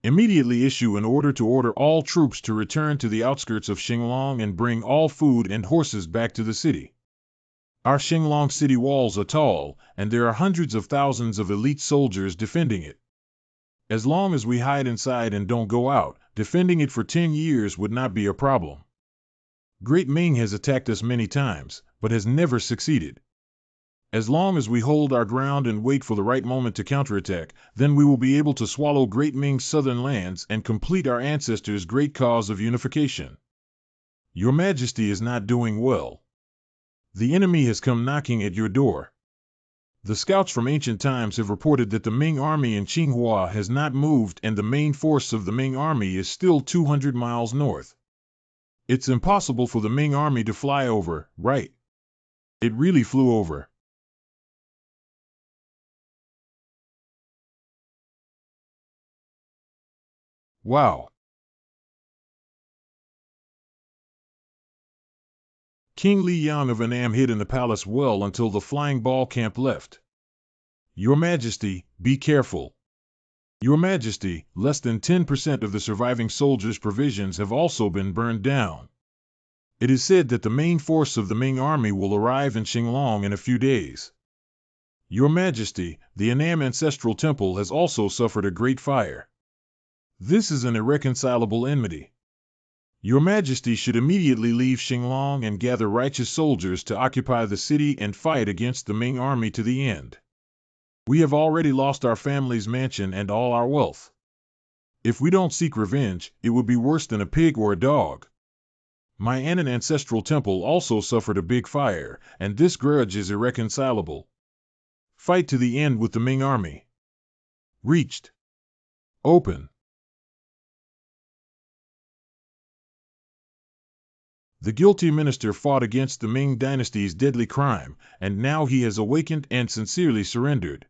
Immediately issue an order to order all troops to return to the outskirts of Xinglong and bring all food and horses back to the city. Our Xinglong city walls are tall, and there are hundreds of thousands of elite soldiers defending it. As long as we hide inside and don't go out, defending it for 10 years would not be a problem. Great Ming has attacked us many times, but has never succeeded. As long as we hold our ground and wait for the right moment to counterattack, then we will be able to swallow Great Ming's southern lands and complete our ancestors' great cause of unification. Your Majesty is not doing well. The enemy has come knocking at your door. The scouts from ancient times have reported that the Ming army in Qinghua has not moved and the main force of the Ming army is still 200 miles north. It's impossible for the Ming army to fly over, right? It really flew over. Wow. King Li Yang of Annam hid in the palace well until the flying ball camp left. Your Majesty, be careful. Your Majesty, less than 10% of the surviving soldiers' provisions have also been burned down. It is said that the main force of the Ming army will arrive in Xinglong in a few days. Your Majesty, the Annam Ancestral Temple has also suffered a great fire. This is an irreconcilable enmity. Your Majesty should immediately leave Xinglong and gather righteous soldiers to occupy the city and fight against the Ming army to the end. We have already lost our family's mansion and all our wealth. If we don't seek revenge, it would be worse than a pig or a dog. My Annan Ancestral Temple also suffered a big fire, and this grudge is irreconcilable. Fight to the end with the Ming army. Reached. Open. The guilty minister fought against the Ming dynasty's deadly crime, and now he has awakened and sincerely surrendered.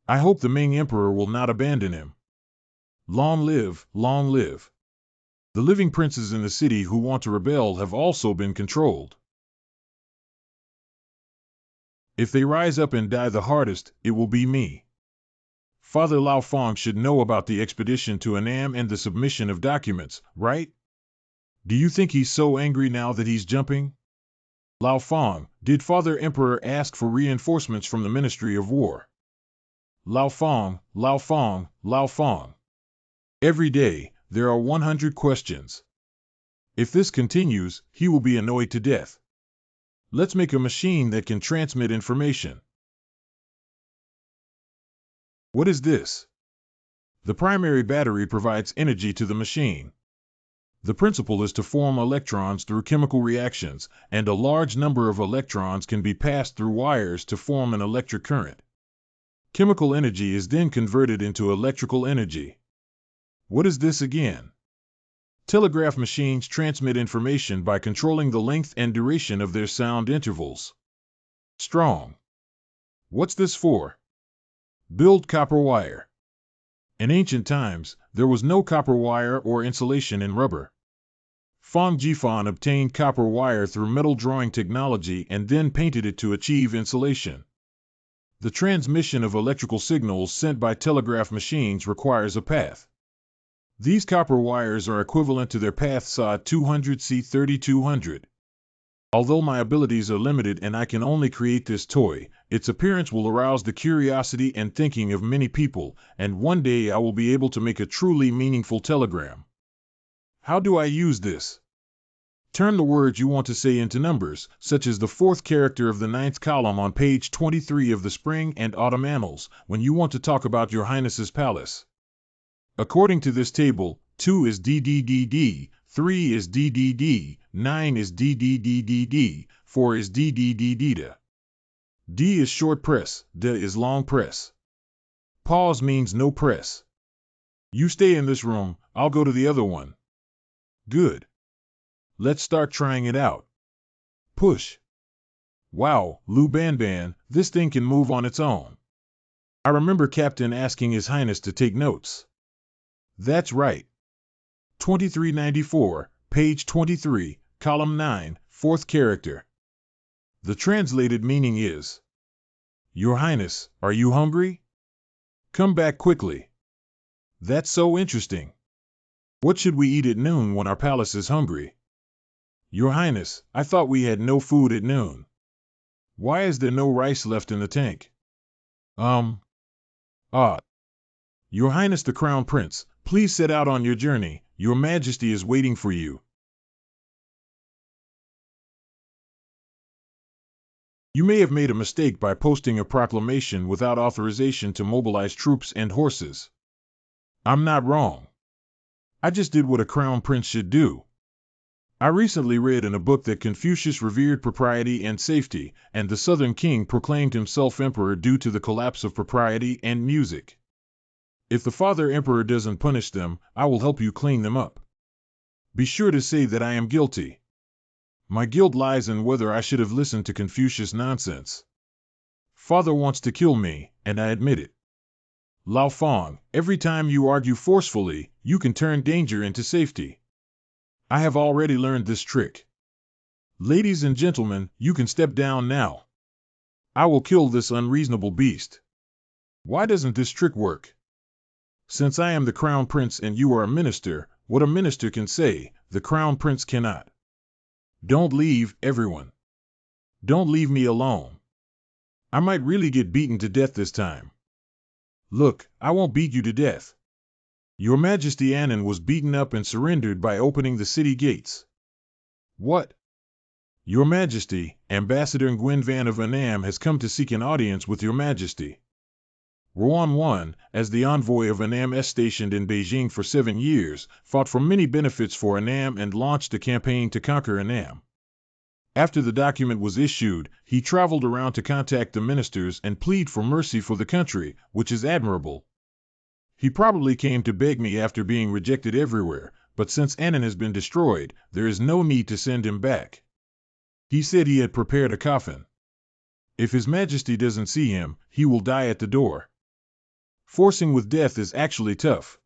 I hope the Ming emperor will not abandon him. Long live, long live. The living princes in the city who want to rebel have also been controlled. If they rise up and die the hardest, it will be me. Father Lao Fong should know about the expedition to Annam and the submission of documents, right? Do you think he's so angry now that he's jumping? Lao Fong, did Father Emperor ask for reinforcements from the Ministry of War? Lao Fong, Lao Fong, Lao Fong. Every day, there are 100 questions. If this continues, he will be annoyed to death. Let's make a machine that can transmit information. What is this? The primary battery provides energy to the machine. The principle is to form electrons through chemical reactions, and a large number of electrons can be passed through wires to form an electric current. Chemical energy is then converted into electrical energy. What is this again? Telegraph machines transmit information by controlling the length and duration of their sound intervals. Strong. What's this for? Build copper wire. In ancient times, there was no copper wire or insulation in rubber. Hongji obtained copper wire through metal drawing technology and then painted it to achieve insulation. The transmission of electrical signals sent by telegraph machines requires a path. These copper wires are equivalent to their path saw at 200C3200. Although my abilities are limited and I can only create this toy, its appearance will arouse the curiosity and thinking of many people, and one day I will be able to make a truly meaningful telegram. How do I use this? Turn the words you want to say into numbers, such as the fourth character of the ninth column on page 23 of the Spring and Autumn Annals, when you want to talk about Your Highness's palace. According to this table, 2 is DDDD, 3 is DDD, 9 is DDDDD, 4 is DDDD. D is short press, D is long press. Pause means no press. You stay in this room, I'll go to the other one. Good. Let's start trying it out. Push. Wow, Lu Banban, this thing can move on its own. I remember Captain asking His Highness to take notes. That's right. 2394, page 23, column 9, fourth character. The translated meaning is, Your Highness, are you hungry? Come back quickly. That's so interesting. What should we eat at noon when our palace is hungry? Your Highness, I thought we had no food at noon. Why is there no rice left in the tank? Your Highness the Crown Prince, please set out on your journey. Your Majesty is waiting for you. You may have made a mistake by posting a proclamation without authorization to mobilize troops and horses. I'm not wrong. I just did what a crown prince should do. I recently read in a book that Confucius revered propriety and safety, and the Southern king proclaimed himself emperor due to the collapse of propriety and music. If the father emperor doesn't punish them, I will help you clean them up. Be sure to say that I am guilty. My guilt lies in whether I should have listened to Confucius' nonsense. Father wants to kill me, and I admit it. Lao Fong, every time you argue forcefully, you can turn danger into safety. I have already learned this trick. Ladies and gentlemen, you can step down now. I will kill this unreasonable beast. Why doesn't this trick work? Since I am the crown prince and you are a minister, what a minister can say, the crown prince cannot. Don't leave, everyone. Don't leave me alone. I might really get beaten to death this time. Look, I won't beat you to death. Your Majesty Annan was beaten up and surrendered by opening the city gates. What? Your Majesty, Ambassador Nguyen Van of Annam has come to seek an audience with Your Majesty. Ruan I, as the envoy of Annam stationed in Beijing for 7 years, fought for many benefits for Annam and launched a campaign to conquer Annam. After the document was issued, he traveled around to contact the ministers and plead for mercy for the country, which is admirable. He probably came to beg me after being rejected everywhere, but since Annan has been destroyed, there is no need to send him back. He said he had prepared a coffin. If His Majesty doesn't see him, he will die at the door. Forcing with death is actually tough.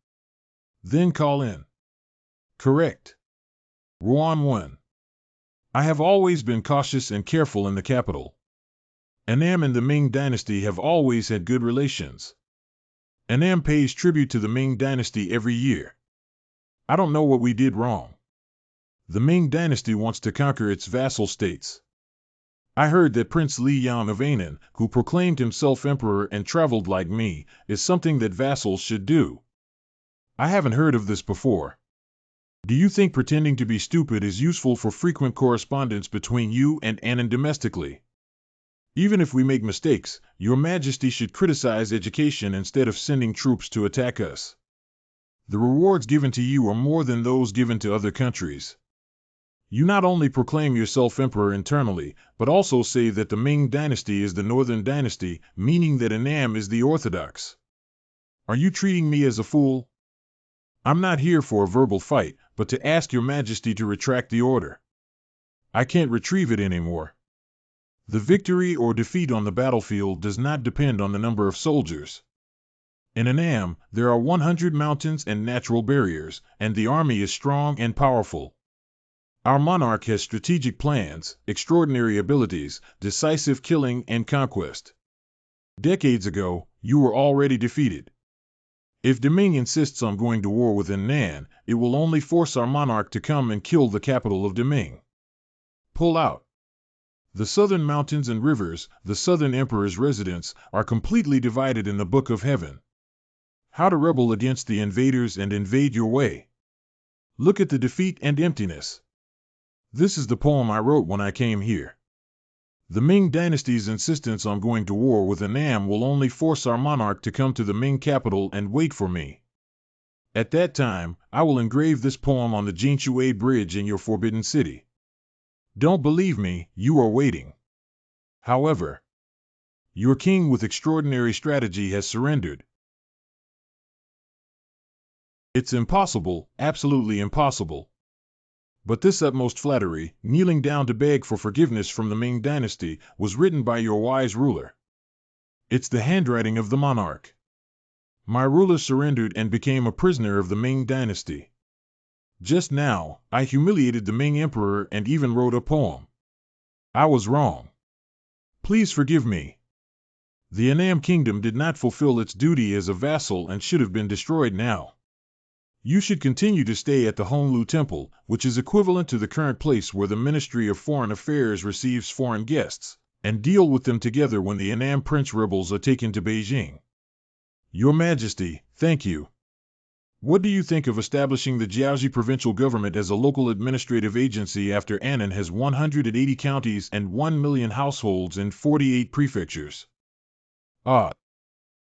Then call in. Correct. Ruan 1. I have always been cautious and careful in the capital. Annam and the Ming Dynasty have always had good relations. Annam pays tribute to the Ming Dynasty every year. I don't know what we did wrong. The Ming Dynasty wants to conquer its vassal states. I heard that Prince Li Yang of Annan, who proclaimed himself emperor and traveled like me, is something that vassals should do. I haven't heard of this before. Do you think pretending to be stupid is useful for frequent correspondence between you and Annan domestically? Even if we make mistakes, Your Majesty should criticize education instead of sending troops to attack us. The rewards given to you are more than those given to other countries. You not only proclaim yourself emperor internally, but also say that the Ming Dynasty is the Northern Dynasty, meaning that Annam is the orthodox. Are you treating me as a fool? I'm not here for a verbal fight, but to ask your majesty to retract the order. I can't retrieve it anymore. The victory or defeat on the battlefield does not depend on the number of soldiers. In Annam, there are 100 mountains and natural barriers, and the army is strong and powerful. Our monarch has strategic plans, extraordinary abilities, decisive killing, and conquest. Decades ago, you were already defeated. If the Ming insists on going to war with Annam, it will only force our monarch to come and kill the capital of the Ming. Pull out. The southern mountains and rivers, the southern emperor's residence, are completely divided in the Book of Heaven. How to rebel against the invaders and invade your way. Look at the defeat and emptiness. This is the poem I wrote when I came here. The Ming Dynasty's insistence on going to war with Annam will only force our monarch to come to the Ming capital and wait for me. At that time, I will engrave this poem on the Jinshui Bridge in your forbidden city. Don't believe me, you are waiting. However, your king with extraordinary strategy has surrendered. It's impossible, absolutely impossible. But this utmost flattery, kneeling down to beg for forgiveness from the Ming Dynasty, was written by your wise ruler. It's the handwriting of the monarch. My ruler surrendered and became a prisoner of the Ming Dynasty. Just now, I humiliated the Ming Emperor and even wrote a poem. I was wrong. Please forgive me. The Annam Kingdom did not fulfill its duty as a vassal and should have been destroyed now. You should continue to stay at the Honglu Temple, which is equivalent to the current place where the Ministry of Foreign Affairs receives foreign guests, and deal with them together when the Annam Prince rebels are taken to Beijing. Your Majesty, thank you. What do you think of establishing the Jiaoxi provincial government as a local administrative agency after Annan has 180 counties and 1 million households in 48 prefectures?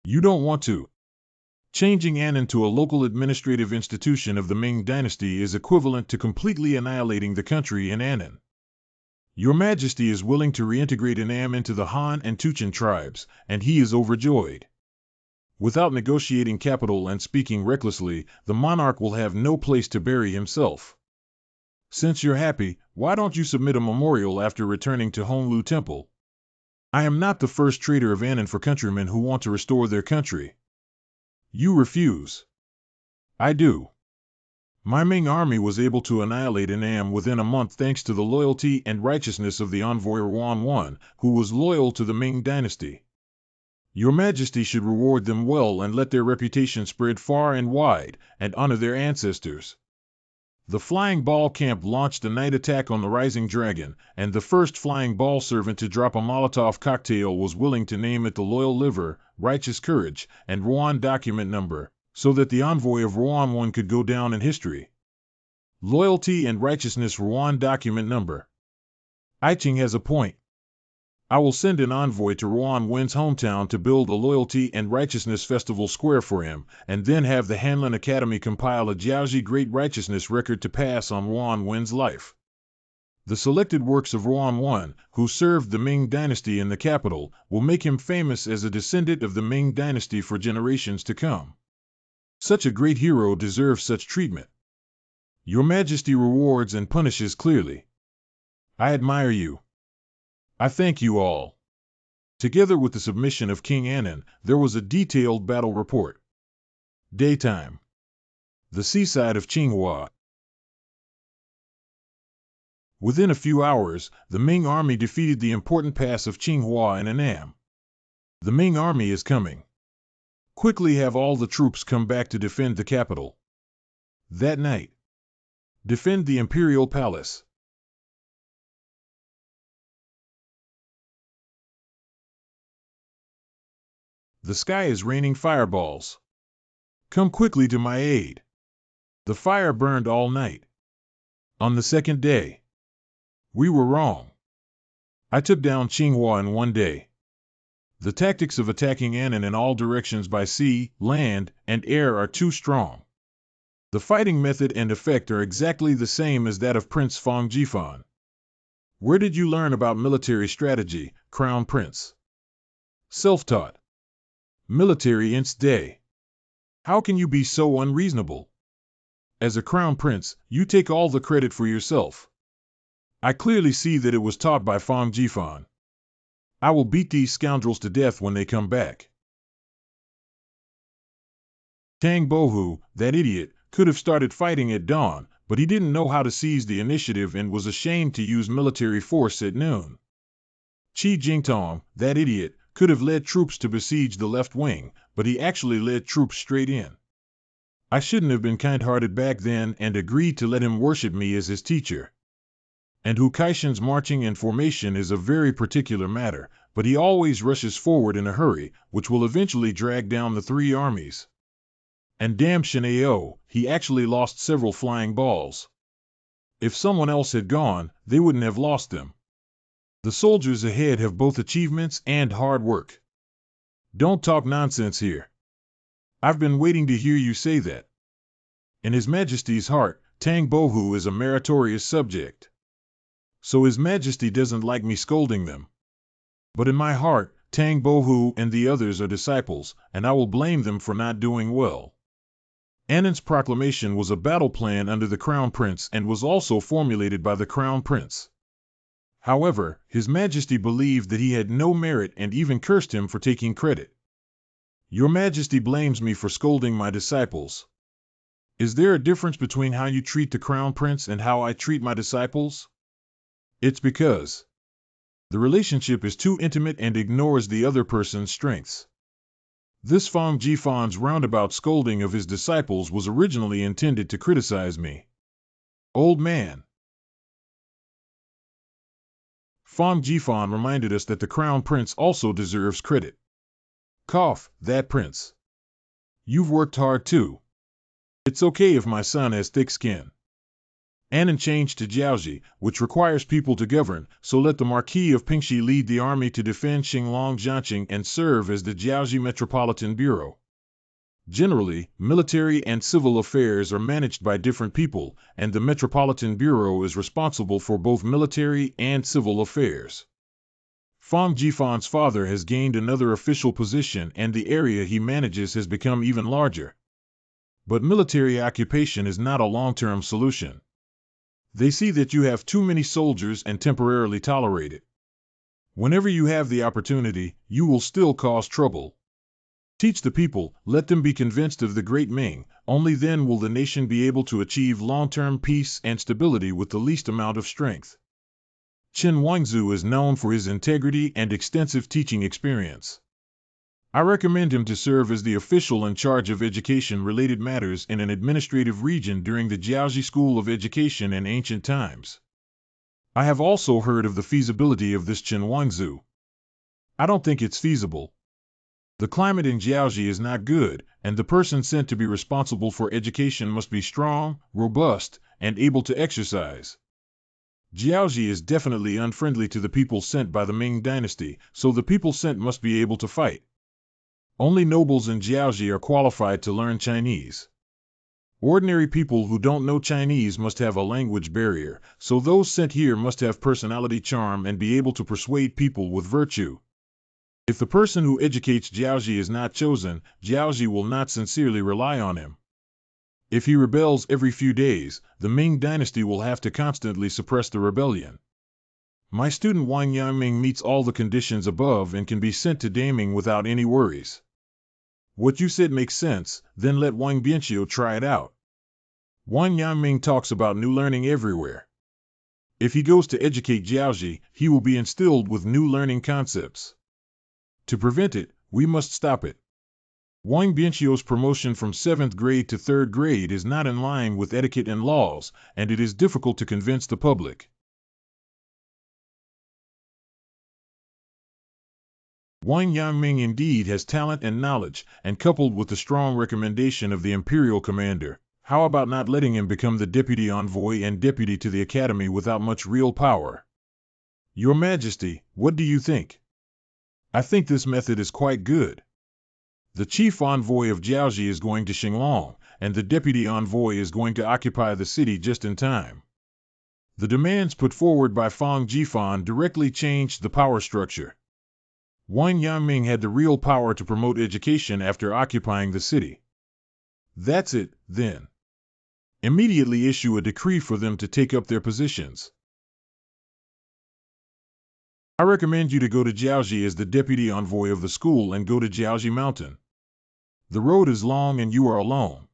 You don't want to. Changing Annan to a local administrative institution of the Ming Dynasty is equivalent to completely annihilating the country in Annan. Your Majesty is willing to reintegrate Annam into the Han and Tuchen tribes, and he is overjoyed. Without negotiating capital and speaking recklessly, the monarch will have no place to bury himself. Since you're happy, why don't you submit a memorial after returning to Honglu Temple? I am not the first traitor of Annan for countrymen who want to restore their country. You refuse. I do. My Ming army was able to annihilate Annam within a month thanks to the loyalty and righteousness of the envoy Ruan I, who was loyal to the Ming Dynasty. Your Majesty should reward them well and let their reputation spread far and wide, and honor their ancestors. The Flying Ball Camp launched a night attack on the Rising Dragon, and the first Flying Ball servant to drop a Molotov cocktail was willing to name it the Loyal Liver, Righteous Courage, and Ruan Document Number, so that the envoy of Ruan I could go down in history. Loyalty and Righteousness Ruan Document Number. Iching has a point. I will send an envoy to Ruan Wen's hometown to build a Loyalty and Righteousness Festival Square for him, and then have the Hanlin Academy compile a Jiaoxi Great Righteousness record to pass on Ruan Wen's life. The selected works of Ruan I, who served the Ming Dynasty in the capital, will make him famous as a descendant of the Ming Dynasty for generations to come. Such a great hero deserves such treatment. Your Majesty rewards and punishes clearly. I admire you. I thank you all. Together with the submission of King Annan, there was a detailed battle report. Daytime. The seaside of Qinghua. Within a few hours, the Ming army defeated the important pass of Qinghua in Annam. The Ming army is coming. Quickly have all the troops come back to defend the capital. That night. Defend the Imperial Palace. The sky is raining fireballs. Come quickly to my aid. The fire burned all night. On the second day. We were wrong. I took down Qinghua in one day. The tactics of attacking Annan in all directions by sea, land, and air are too strong. The fighting method and effect are exactly the same as that of Prince Fong. Where did you learn about military strategy, Crown Prince? Self-taught. Military Inst Day. How can you be so unreasonable? As a Crown Prince, you take all the credit for yourself. I clearly see that it was taught by Fong. I will beat these scoundrels to death when they come back. Tang Bohu, that idiot, could have started fighting at dawn, but he didn't know how to seize the initiative and was ashamed to use military force at noon. Qi Jingtong, that idiot, could have led troops to besiege the left wing, but he actually led troops straight in. I shouldn't have been kind-hearted back then and agreed to let him worship me as his teacher. And Hu Kaishan's marching and formation is a very particular matter, but he always rushes forward in a hurry, which will eventually drag down the three armies. And damn Shinao, he actually lost several flying balls. If someone else had gone, they wouldn't have lost them. The soldiers ahead have both achievements and hard work. Don't talk nonsense here. I've been waiting to hear you say that. In His Majesty's heart, Tang Bohu is a meritorious subject. So His Majesty doesn't like me scolding them. But in my heart, Tang Bohu and the others are disciples, and I will blame them for not doing well. Annan's proclamation was a battle plan under the Crown Prince and was also formulated by the Crown Prince. However, His Majesty believed that he had no merit and even cursed him for taking credit. Your Majesty blames me for scolding my disciples. Is there a difference between how you treat the Crown Prince and how I treat my disciples? It's because the relationship is too intimate and ignores the other person's strengths. This Fong Jifan's roundabout scolding of his disciples was originally intended to criticize me. Old man. Fong Jifan reminded us that the Crown Prince also deserves credit. Cough, that prince. You've worked hard too. It's okay if my son has thick skin. Annan changed to Jiaoji, which requires people to govern, so let the Marquis of Pingxi lead the army to defend Xinglong Jiangqing and serve as the Jiaoji Metropolitan Bureau. Generally, military and civil affairs are managed by different people, and the Metropolitan Bureau is responsible for both military and civil affairs. Fong Jifan's father has gained another official position and the area he manages has become even larger. But military occupation is not a long-term solution. They see that you have too many soldiers and temporarily tolerate it. Whenever you have the opportunity, you will still cause trouble. Teach the people, let them be convinced of the great Ming, only then will the nation be able to achieve long-term peace and stability with the least amount of strength. Chen Wangzu is known for his integrity and extensive teaching experience. I recommend him to serve as the official in charge of education-related matters in an administrative region during the Jiaoji School of Education in ancient times. I have also heard of the feasibility of this Chen Wangzu. I don't think it's feasible. The climate in Jiaoji is not good, and the person sent to be responsible for education must be strong, robust, and able to exercise. Jiaoji is definitely unfriendly to the people sent by the Ming Dynasty, so the people sent must be able to fight. Only nobles in Jiaoji are qualified to learn Chinese. Ordinary people who don't know Chinese must have a language barrier, so those sent here must have personality charm and be able to persuade people with virtue. If the person who educates Jiaoji is not chosen, Jiaoji will not sincerely rely on him. If he rebels every few days, the Ming Dynasty will have to constantly suppress the rebellion. My student Wang Yangming meets all the conditions above and can be sent to Daming without any worries. What you said makes sense, then let Wang Bianqiu try it out. Wang Yangming talks about new learning everywhere. If he goes to educate Jiaoji, he will be instilled with new learning concepts. To prevent it, we must stop it. Wang Bianqiu's promotion from 7th grade to 3rd grade is not in line with etiquette and laws, and it is difficult to convince the public. Wang Yangming indeed has talent and knowledge, and coupled with the strong recommendation of the Imperial commander, how about not letting him become the deputy envoy and deputy to the academy without much real power? Your Majesty, what do you think? I think this method is quite good. The chief envoy of Jiaoji is going to Xinglong, and the deputy envoy is going to occupy the city just in time. The demands put forward by Fang Jifan directly changed the power structure. Wang Yangming had the real power to promote education after occupying the city. That's it, then. Immediately issue a decree for them to take up their positions. I recommend you to go to Jiaoji as the deputy envoy of the school and go to Jiaoji Mountain. The road is long and you are alone.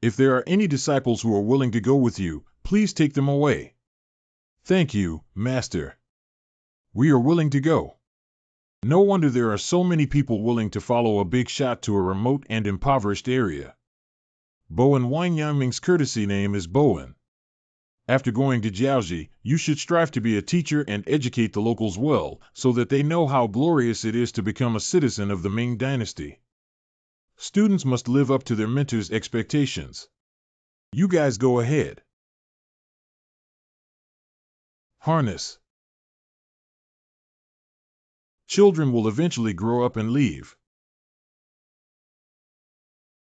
If there are any disciples who are willing to go with you, please take them away. Thank you, Master. We are willing to go. No wonder there are so many people willing to follow a big shot to a remote and impoverished area. Bowen Wang Yangming's courtesy name is Bowen. After going to Jiaoji, you should strive to be a teacher and educate the locals well, so that they know how glorious it is to become a citizen of the Ming Dynasty. Students must live up to their mentor's expectations. You guys go ahead. Harness. Children will eventually grow up and leave.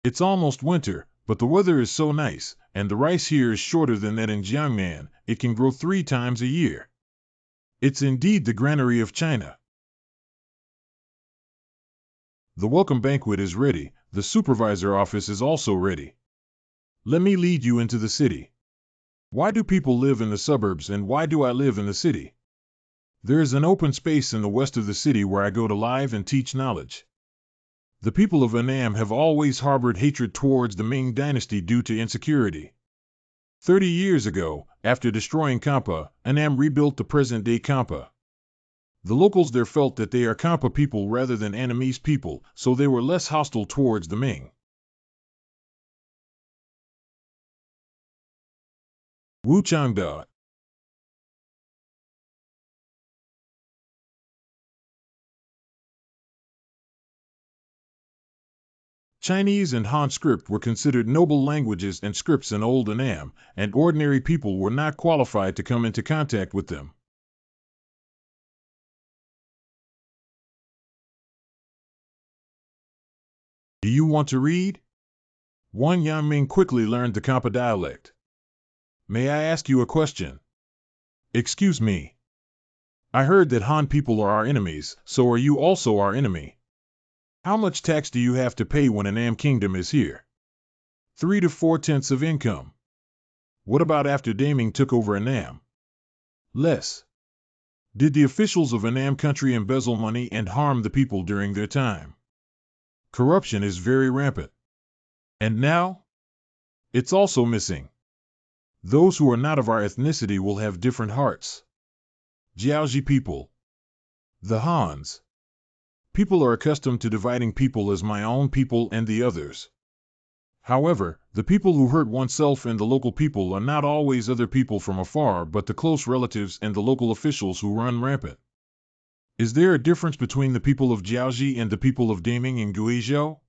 It's almost winter, but the weather is so nice, and the rice here is shorter than that in Jiangnan, it can grow 3 times a year. It's indeed the granary of China. The welcome banquet is ready, the supervisor office is also ready. Let me lead you into the city. Why do people live in the suburbs and why do I live in the city? There is an open space in the west of the city where I go to live and teach knowledge. The people of Annam have always harbored hatred towards the Ming Dynasty due to insecurity. 30 years ago, after destroying Kampa, Annam rebuilt the present-day Kampa. The locals there felt that they are Kampa people rather than Annamese people, so they were less hostile towards the Ming. Wuchangda. Chinese and Han script were considered noble languages and scripts in Old Annam, and ordinary people were not qualified to come into contact with them. Do you want to read? Wang Yangming quickly learned the Kampa dialect. May I ask you a question? Excuse me. I heard that Han people are our enemies, so are you also our enemy? How much tax do you have to pay when Annam Kingdom is here? 3 to 4/10 of income. What about after Daming took over Annam? Less. Did the officials of Annam country embezzle money and harm the people during their time? Corruption is very rampant. And now? It's also missing. Those who are not of our ethnicity will have different hearts. Jiaoji people. The Hans. People are accustomed to dividing people as my own people and the others. However, the people who hurt oneself and the local people are not always other people from afar but the close relatives and the local officials who run rampant. Is there a difference between the people of Jiaoji and the people of Daming and Guizhou?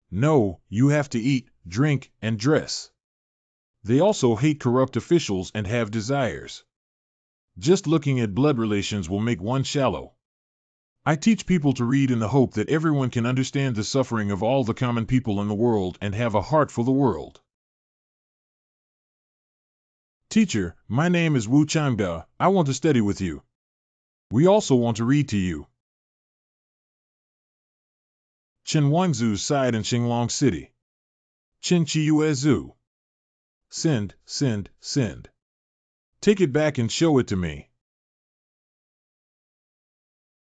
No, you have to eat, drink, and dress. They also hate corrupt officials and have desires. Just looking at blood relations will make one shallow. I teach people to read in the hope that everyone can understand the suffering of all the common people in the world and have a heart for the world. Teacher, my name is Wu Changda. I want to study with you. We also want to read to you. Chen Wangzhu side in Xinglong City. Chen Chiyuezhu. Send, send, send. Take it back and show it to me.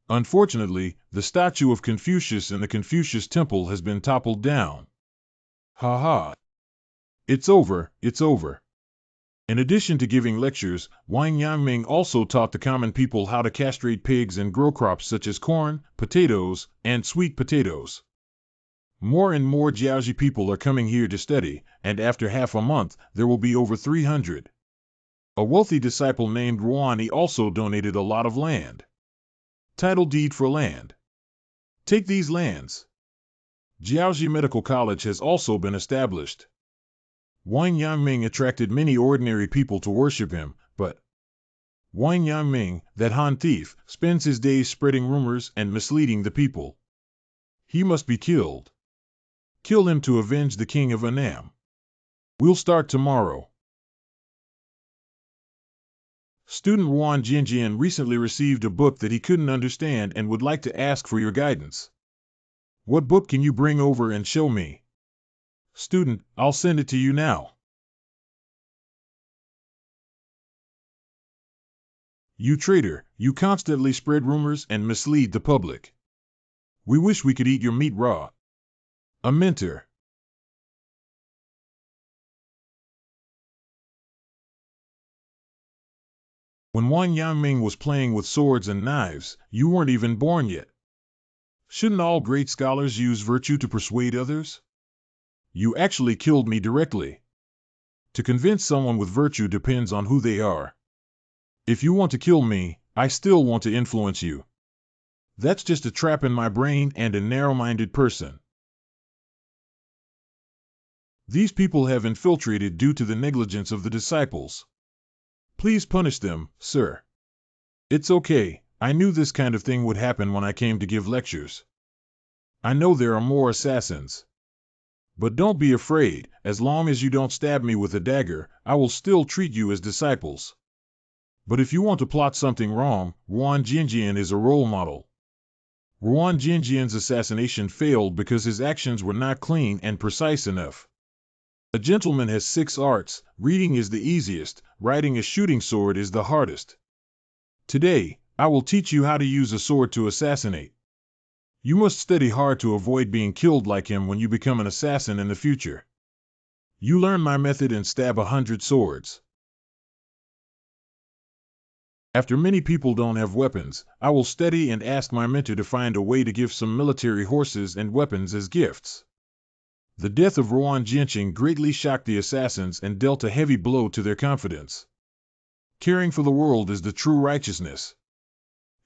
Unfortunately, the statue of Confucius in the Confucius Temple has been toppled down. Ha ha. It's over, it's over. In addition to giving lectures, Wang Yangming also taught the common people how to castrate pigs and grow crops such as corn, potatoes, and sweet potatoes. More and more Jiaoji people are coming here to study, and after half a month, there will be over 300. A wealthy disciple named Ruani also donated a lot of land. Title deed for land. Take these lands. Jiaoji Medical College has also been established. Wang Yangming attracted many ordinary people to worship him, but Wang Yangming, that Han thief, spends his days spreading rumors and misleading the people. He must be killed. Kill him to avenge the king of Annam. We'll start tomorrow. Student Ruan Jinjian recently received a book that he couldn't understand and would like to ask for your guidance. What book can you bring over and show me? Student, I'll send it to you now. You traitor, you constantly spread rumors and mislead the public. We wish we could eat your meat raw. A mentor. When Wan Yangming was playing with swords and knives, you weren't even born yet. Shouldn't all great scholars use virtue to persuade others? You actually killed me directly. To convince someone with virtue depends on who they are. If you want to kill me, I still want to influence you. That's just a trap in my brain and a narrow-minded person. These people have infiltrated due to the negligence of the disciples. Please punish them, sir. It's okay, I knew this kind of thing would happen when I came to give lectures. I know there are more assassins. But don't be afraid, as long as you don't stab me with a dagger, I will still treat you as disciples. But if you want to plot something wrong, Ruan Jinjian is a role model. Ruan Jinjian's assassination failed because his actions were not clean and precise enough. A gentleman has 6 arts, reading is the easiest, riding a shooting sword is the hardest. Today, I will teach you how to use a sword to assassinate. You must study hard to avoid being killed like him when you become an assassin in the future. You learn my method and stab 100 swords. After many people don't have weapons, I will study and ask my mentor to find a way to give some military horses and weapons as gifts. The death of Ruan Jinqing greatly shocked the assassins and dealt a heavy blow to their confidence. Caring for the world is the true righteousness.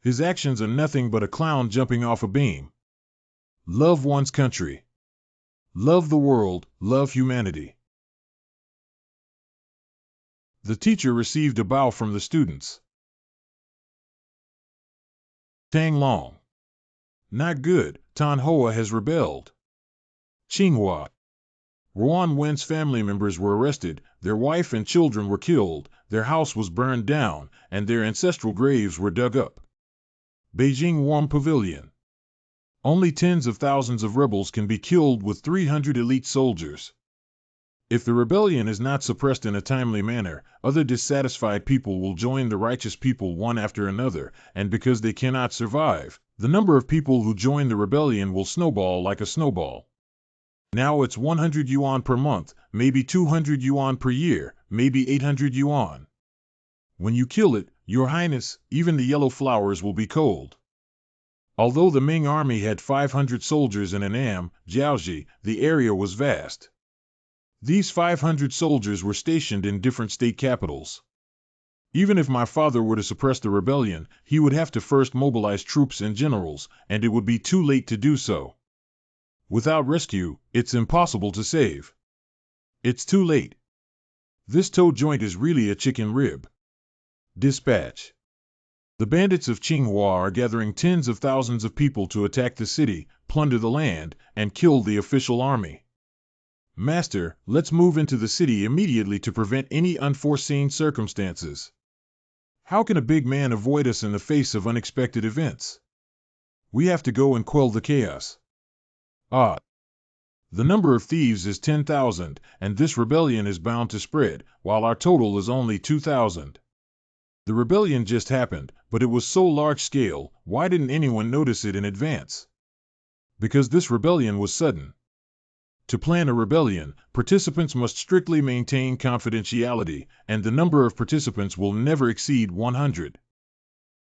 His actions are nothing but a clown jumping off a beam. Love one's country. Love the world, love humanity. The teacher received a bow from the students. Tang Long. Not good, Tan Hoa has rebelled. Qinghua. Ruan Wen's family members were arrested, their wife and children were killed, their house was burned down, and their ancestral graves were dug up. Beijing Warm Pavilion. Only tens of thousands of rebels can be killed with 300 elite soldiers. If the rebellion is not suppressed in a timely manner, other dissatisfied people will join the righteous people one after another, and because they cannot survive, the number of people who join the rebellion will snowball like a snowball. Now it's 100 yuan per month, maybe 200 yuan per year, maybe 800 yuan. When you kill it, Your Highness, even the yellow flowers will be cold. Although the Ming army had 500 soldiers in Annam, Jiaoji, the area was vast. These 500 soldiers were stationed in different state capitals. Even if my father were to suppress the rebellion, he would have to first mobilize troops and generals, and it would be too late to do so. Without rescue, it's impossible to save. It's too late. This toe joint is really a chicken rib. Dispatch. The bandits of Qinghua are gathering tens of thousands of people to attack the city, plunder the land, and kill the official army. Master, let's move into the city immediately to prevent any unforeseen circumstances. How can a big man avoid us in the face of unexpected events? We have to go and quell the chaos. The number of thieves is 10,000, and this rebellion is bound to spread, while our total is only 2,000. The rebellion just happened, but it was so large-scale, why didn't anyone notice it in advance? Because this rebellion was sudden. To plan a rebellion, participants must strictly maintain confidentiality, and the number of participants will never exceed 100.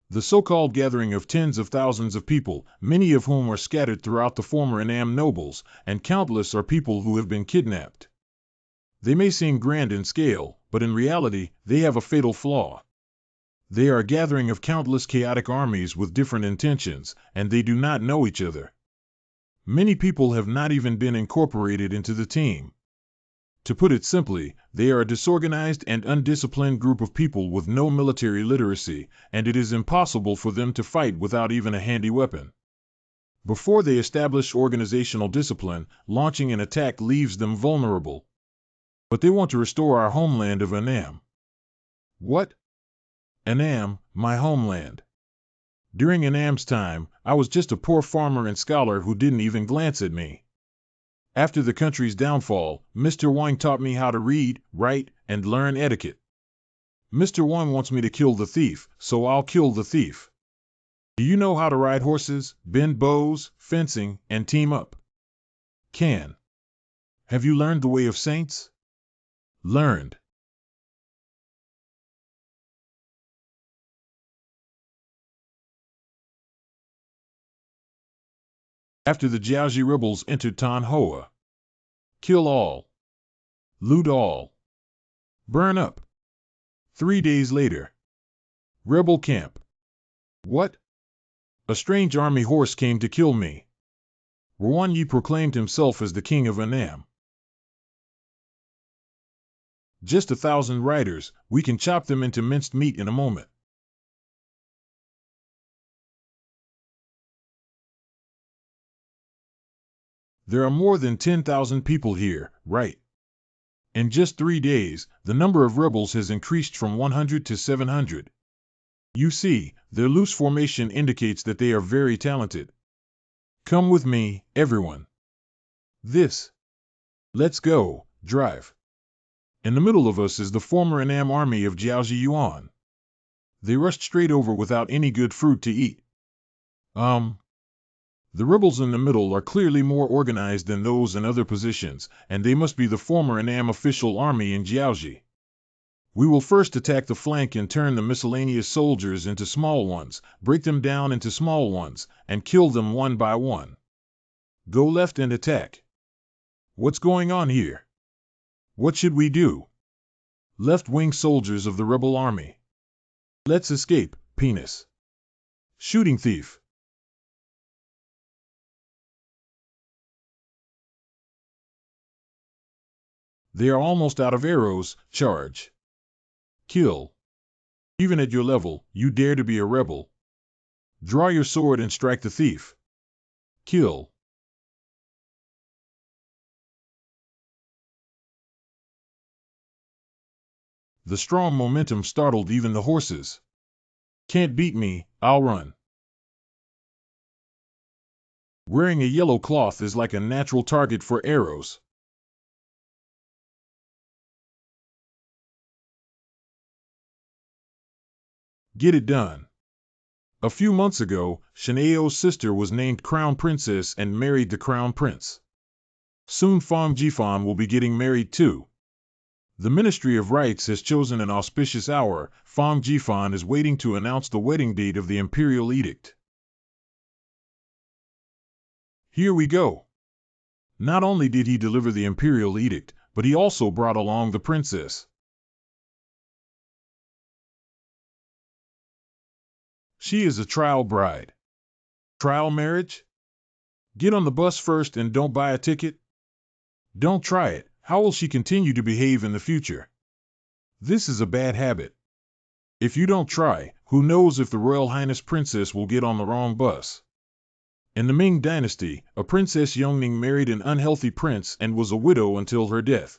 The so-called gathering of tens of thousands of people, many of whom are scattered throughout the former Annam nobles, and countless are people who have been kidnapped. They may seem grand in scale, but in reality, they have a fatal flaw. They are a gathering of countless chaotic armies with different intentions, and they do not know each other. Many people have not even been incorporated into the team. To put it simply, they are a disorganized and undisciplined group of people with no military literacy, and it is impossible for them to fight without even a handy weapon. Before they establish organizational discipline, launching an attack leaves them vulnerable. But they want to restore our homeland of Annam. What? Annam, my homeland. During Annam's time, I was just a poor farmer and scholar who didn't even glance at me. After the country's downfall, Mr. Wang taught me how to read, write, and learn etiquette. Mr. Wang wants me to kill the thief, so I'll kill the thief. Do you know how to ride horses, bend bows, fencing, and team up? Can. Have you learned the way of saints? Learned. After the Jiaoji rebels entered Manhua. Kill all. Loot all. Burn up. 3 days later. Rebel camp. What? A strange army horse came to kill me. Yi proclaimed himself as the king of Annam. Just 1,000 riders, we can chop them into minced meat in a moment. There are more than 10,000 people here, right? In just 3 days, the number of rebels has increased from 100 to 700. You see, their loose formation indicates that they are very talented. Come with me, everyone. This. Let's go, drive. In the middle of us is the former Annam army of Jiaoji Yuan. They rushed straight over without any good fruit to eat. The rebels in the middle are clearly more organized than those in other positions, and they must be the former Annam official army in Jiaoji. We will first attack the flank and turn the miscellaneous soldiers into small ones, break them down into small ones, and kill them one by one. Go left and attack. What's going on here? What should we do? Left-wing soldiers of the rebel army. Let's escape, penis. Shooting thief. They are almost out of arrows, charge. Kill. Even at your level, you dare to be a rebel. Draw your sword and strike the thief. Kill. The strong momentum startled even the horses. Can't beat me, I'll run. Wearing a yellow cloth is like a natural target for arrows. Get it done. A few months ago, Shanao's sister was named Crown Princess and married the Crown Prince. Soon Fang Jifan will be getting married too. The Ministry of Rites has chosen an auspicious hour. Fang Jifan is waiting to announce the wedding date of the Imperial Edict. Here we go. Not only did he deliver the Imperial Edict, but he also brought along the princess. She is a trial bride. Trial marriage? Get on the bus first and don't buy a ticket. Don't try it. How will she continue to behave in the future? This is a bad habit. If you don't try, who knows if the Royal Highness Princess will get on the wrong bus. In the Ming Dynasty, a Princess Yongning married an unhealthy prince and was a widow until her death.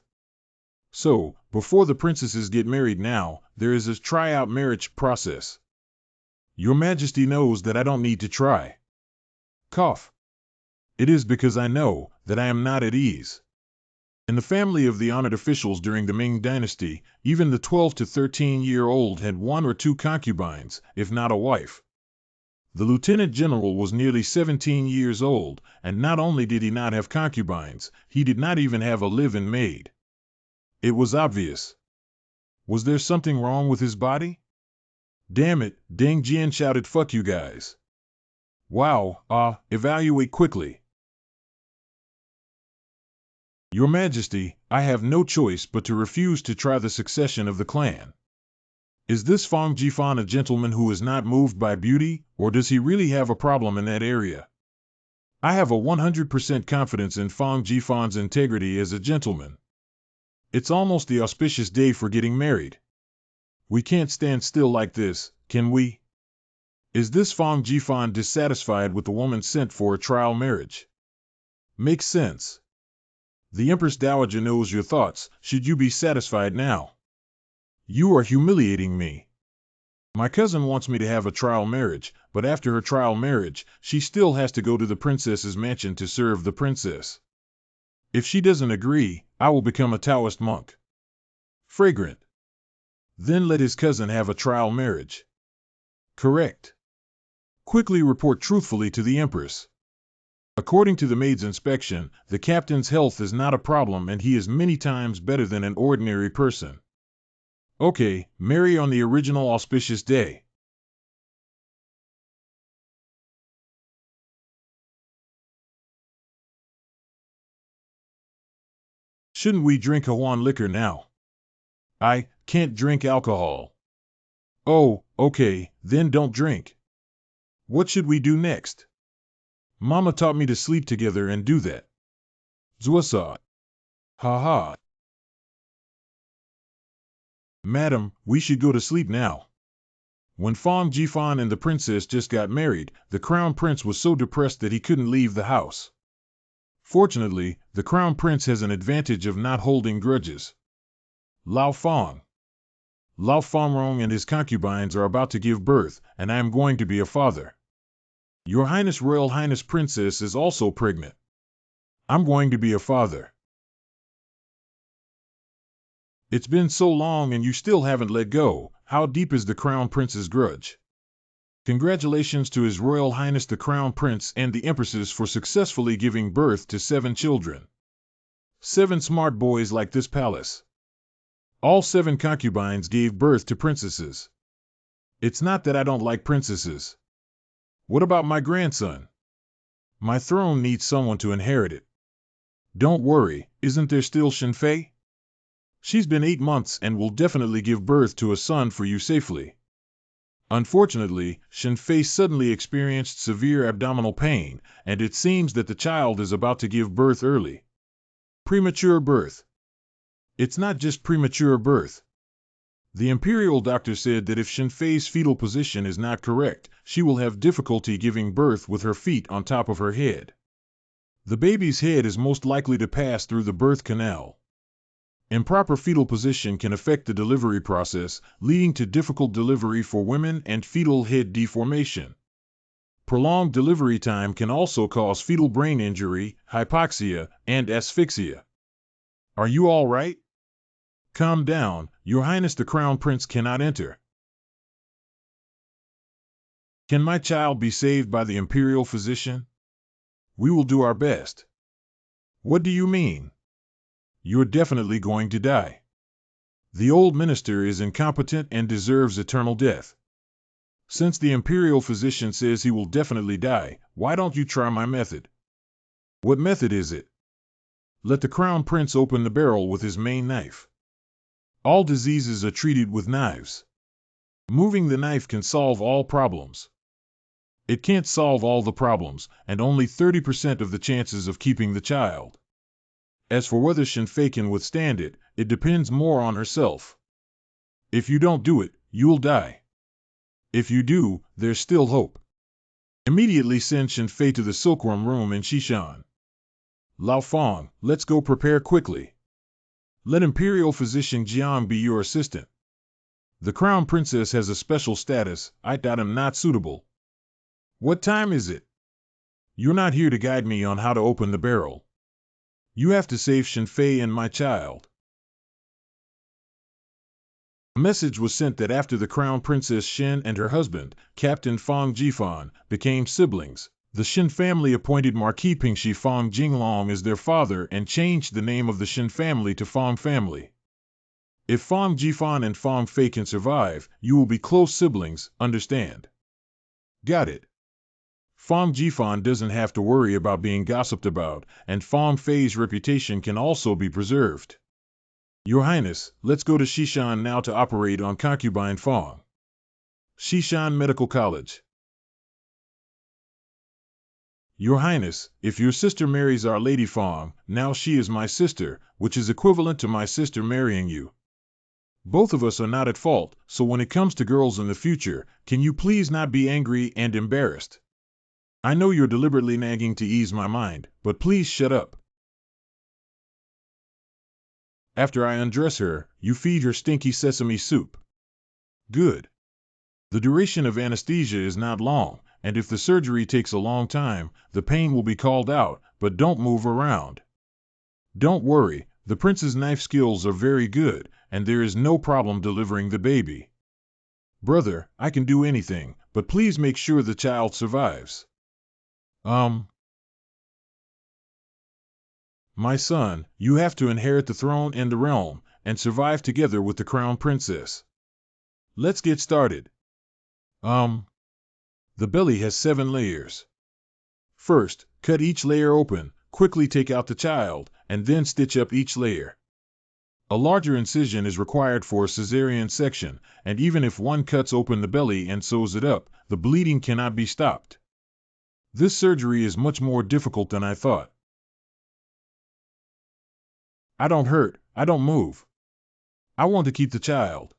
So, before the princesses get married now, there is a try-out marriage process. Your Majesty knows that I don't need to try. Cough. It is because I know that I am not at ease. In the family of the honored officials during the Ming Dynasty, even the 12 to 13-year-old had 1 or 2 concubines, if not a wife. The lieutenant general was nearly 17 years old, and not only did he not have concubines, he did not even have a live-in maid. It was obvious. Was there something wrong with his body? Damn it, Deng Jian shouted, fuck you guys. Wow, evaluate quickly. Your Majesty, I have no choice but to refuse to try the succession of the clan. Is this Fang Jifan a gentleman who is not moved by beauty, or does he really have a problem in that area? I have a 100% confidence in Fang Jifan's integrity as a gentleman. It's almost the auspicious day for getting married. We can't stand still like this, can we? Is this Fong Jifan dissatisfied with the woman sent for a trial marriage? Makes sense. The Empress Dowager knows your thoughts. Should you be satisfied now? You are humiliating me. My cousin wants me to have a trial marriage, but after her trial marriage, she still has to go to the princess's mansion to serve the princess. If she doesn't agree, I will become a Taoist monk. Fragrant. Then let his cousin have a trial marriage. Correct. Quickly report truthfully to the Empress. According to the maid's inspection, the captain's health is not a problem and he is many times better than an ordinary person. Okay, marry on the original auspicious day. Shouldn't we drink Hawaiian liquor now? I can't drink alcohol. Oh, okay, then don't drink. What should we do next? Mama taught me to sleep together and do that. Zuasa. Ha ha. Madam, we should go to sleep now. When Fong Jifan and the princess just got married, the crown prince was so depressed that he couldn't leave the house. Fortunately, the crown prince has an advantage of not holding grudges. Lao Fong. Lao Fongrong and his concubines are about to give birth, and I am going to be a father. Your Highness Royal Highness Princess is also pregnant. I'm going to be a father. It's been so long and you still haven't let go. How deep is the Crown Prince's grudge? Congratulations to His Royal Highness the Crown Prince and the Empresses for successfully giving birth to 7 children. 7 smart boys like this palace. All 7 concubines gave birth to princesses. It's not that I don't like princesses. What about my grandson? My throne needs someone to inherit it. Don't worry, isn't there still Shenfei? She's been 8 months and will definitely give birth to a son for you safely. Unfortunately, Shenfei suddenly experienced severe abdominal pain, and it seems that the child is about to give birth early. Premature birth. It's not just premature birth. The Imperial doctor said that if Shenfei's fetal position is not correct, she will have difficulty giving birth with her feet on top of her head. The baby's head is most likely to pass through the birth canal. Improper fetal position can affect the delivery process, leading to difficult delivery for women and fetal head deformation. Prolonged delivery time can also cause fetal brain injury, hypoxia, and asphyxia. Are you all right? Calm down, Your Highness the Crown Prince cannot enter. Can my child be saved by the Imperial physician? We will do our best. What do you mean? You're definitely going to die. The old minister is incompetent and deserves eternal death. Since the Imperial physician says he will definitely die, why don't you try my method? What method is it? Let the Crown Prince open the barrel with his main knife. All diseases are treated with knives. Moving the knife can solve all problems. It can't solve all the problems, and only 30% of the chances of keeping the child. As for whether Shenfei can withstand it, it depends more on herself. If you don't do it, you'll die. If you do, there's still hope. Immediately send Shenfei to the silkworm room in Shishan. Lao Fong, let's go prepare quickly. Let Imperial Physician Jiang be your assistant. The Crown Princess has a special status. I thought him not suitable. What time is it? You're not here to guide me on how to open the barrel. You have to save Shenfei and my child. A message was sent that after the Crown Princess Shen and her husband, Captain Fong Jifan, became siblings, the Shen family appointed Marquis Pingshi Fong Jinglong as their father and changed the name of the Shen family to Fong family. If Fong Jifan and Fong Fei can survive, you will be close siblings, understand? Got it. Fong Jifan doesn't have to worry about being gossiped about, and Fong Fei's reputation can also be preserved. Your Highness, let's go to Shishan now to operate on concubine Fong. Shishan Medical College. Your Highness, if your sister marries Our Lady Fong, now she is my sister, which is equivalent to my sister marrying you. Both of us are not at fault, so when it comes to girls in the future, can you please not be angry and embarrassed? I know you're deliberately nagging to ease my mind, but please shut up. After I undress her, you feed her stinky sesame soup. Good. The duration of anesthesia is not long, and if the surgery takes a long time, the pain will be called out, but don't move around. Don't worry, the prince's knife skills are very good, and there is no problem delivering the baby. Brother, I can do anything, but please make sure the child survives. My son, you have to inherit the throne and the realm, and survive together with the crown princess. Let's get started. The belly has 7 layers. First, cut each layer open, quickly take out the child, and then stitch up each layer. A larger incision is required for a cesarean section, and even if one cuts open the belly and sews it up, the bleeding cannot be stopped. This surgery is much more difficult than I thought. I don't hurt, I don't move. I want to keep the child.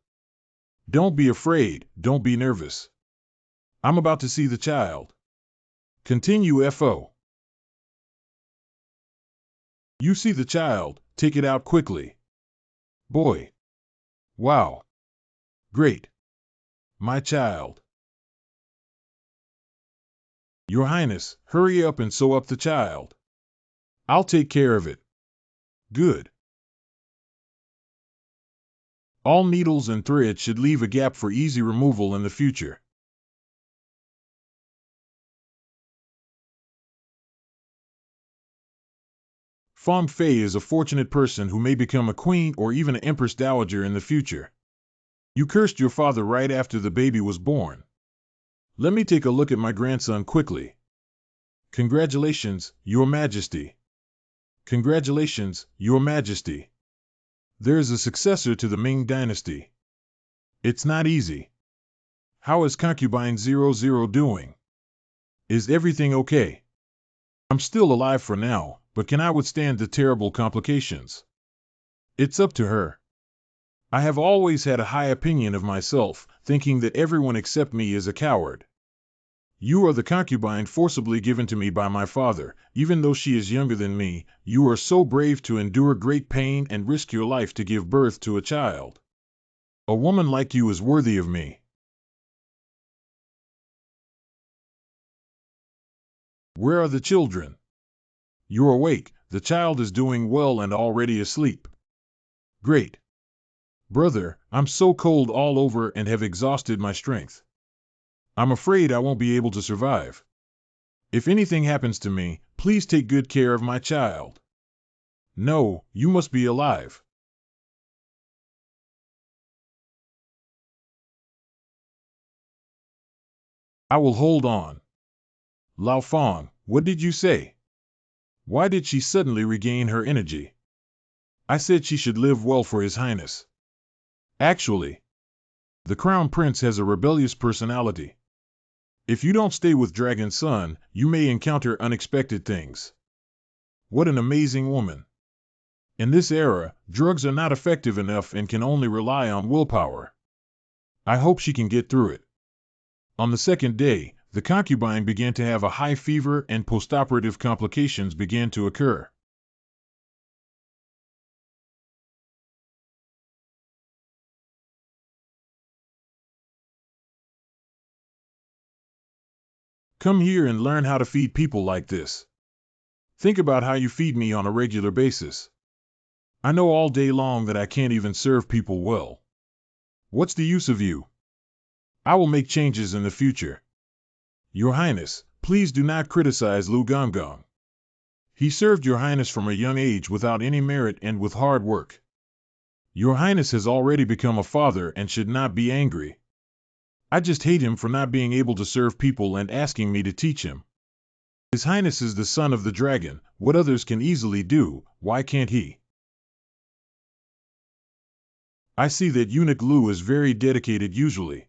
Don't be afraid, don't be nervous. I'm about to see the child. Continue FO. You see the child, take it out quickly. Boy. Wow. Great. My child. Your Highness, hurry up and sew up the child. I'll take care of it. Good. All needles and thread should leave a gap for easy removal in the future. Femme Fay is a fortunate person who may become a queen or even an Empress Dowager in the future. You cursed your father right after the baby was born. Let me take a look at my grandson quickly. Congratulations, Your Majesty. Congratulations, Your Majesty. There is a successor to the Ming Dynasty. It's not easy. How is Concubine 00 doing? Is everything okay? I'm still alive for now, but can I withstand the terrible complications? It's up to her. I have always had a high opinion of myself, thinking that everyone except me is a coward. You are the concubine forcibly given to me by my father. Even though she is younger than me, you are so brave to endure great pain and risk your life to give birth to a child. A woman like you is worthy of me. Where are the children? You're awake, the child is doing well and already asleep. Great. Brother, I'm so cold all over and have exhausted my strength. I'm afraid I won't be able to survive. If anything happens to me, please take good care of my child. No, you must be alive. I will hold on. Lao Fong, what did you say? Why did she suddenly regain her energy? I said she should live well for His Highness. Actually, the Crown Prince has a rebellious personality. If you don't stay with Dragon Son, you may encounter unexpected things. What an amazing woman. In this era, drugs are not effective enough and can only rely on willpower. I hope she can get through it. On the second day, the concubine began to have a high fever and postoperative complications began to occur. Come here and learn how to feed people like this. Think about how you feed me on a regular basis. I know all day long that I can't even serve people well. What's the use of you? I will make changes in the future. Your Highness, please do not criticize Lu Gongong. He served Your Highness from a young age without any merit and with hard work. Your Highness has already become a father and should not be angry. I just hate him for not being able to serve people and asking me to teach him. His Highness is the son of the dragon. What others can easily do, why can't he? I see that Eunuch Lu is very dedicated usually.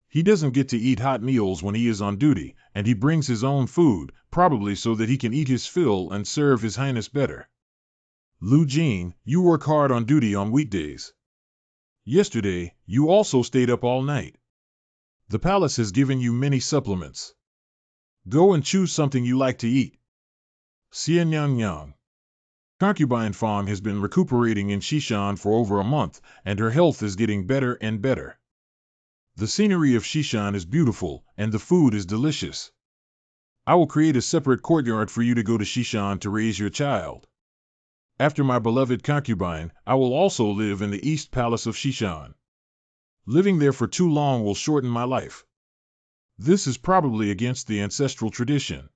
He doesn't get to eat hot meals when he is on duty, and he brings his own food, probably so that he can eat his fill and serve His Highness better. Lu Jin, you work hard on duty on weekdays. Yesterday, you also stayed up all night. The palace has given you many supplements. Go and choose something you like to eat. Xian Yang Yang. Concubine Fong has been recuperating in Shishan for over a month, and her health is getting better and better. The scenery of Shishan is beautiful, and the food is delicious. I will create a separate courtyard for you to go to Shishan to raise your child. After my beloved concubine, I will also live in the East Palace of Shishan. Living there for too long will shorten my life. This is probably against the ancestral tradition.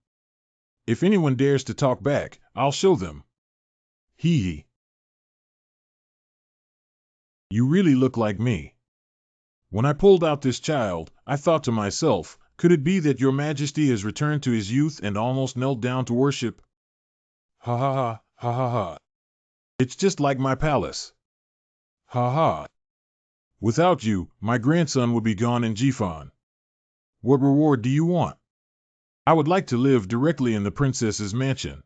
If anyone dares to talk back, I'll show them. Hee hee. You really look like me. When I pulled out this child, I thought to myself, could it be that your majesty has returned to his youth and almost knelt down to worship? Ha ha ha, ha ha ha. It's just like my palace. Ha ha. Without you, my grandson would be gone in Jifan. What reward do you want? I would like to live directly in the princess's mansion.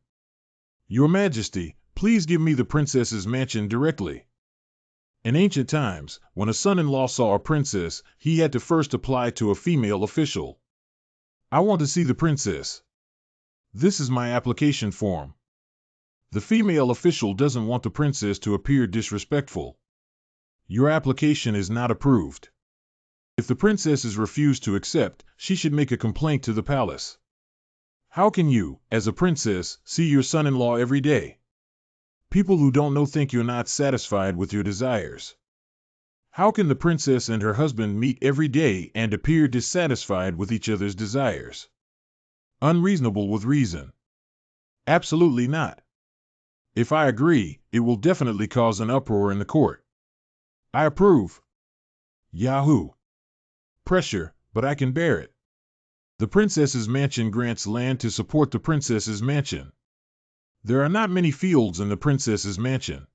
Your Majesty, please give me the princess's mansion directly. In ancient times, when a son-in-law saw a princess, he had to first apply to a female official. I want to see the princess. This is my application form. The female official doesn't want the princess to appear disrespectful. Your application is not approved. If the princess is refused to accept, she should make a complaint to the palace. How can you, as a princess, see your son-in-law every day? People who don't know think you're not satisfied with your desires. How can the princess and her husband meet every day and appear dissatisfied with each other's desires? Unreasonable with reason. Absolutely not. If I agree, it will definitely cause an uproar in the court. I approve. Yahoo! Pressure, but I can bear it. The princess's mansion grants land to support the princess's mansion. There are not many fields in the princess's mansion.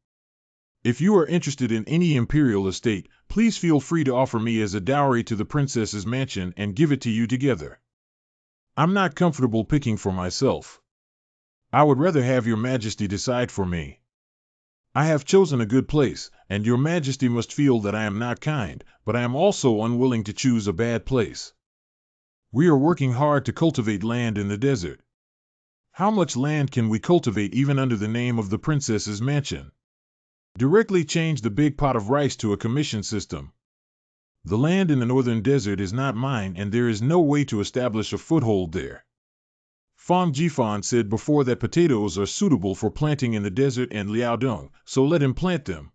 If you are interested in any imperial estate, please feel free to offer me as a dowry to the princess's mansion and give it to you together. I'm not comfortable picking for myself. I would rather have your majesty decide for me. I have chosen a good place, and your majesty must feel that I am not kind, but I am also unwilling to choose a bad place. We are working hard to cultivate land in the desert. How much land can we cultivate even under the name of the princess's mansion? Directly change the big pot of rice to a commission system. The land in the northern desert is not mine, and there is no way to establish a foothold there. Fong Jifan said before that potatoes are suitable for planting in the desert and Liaodong, so let him plant them.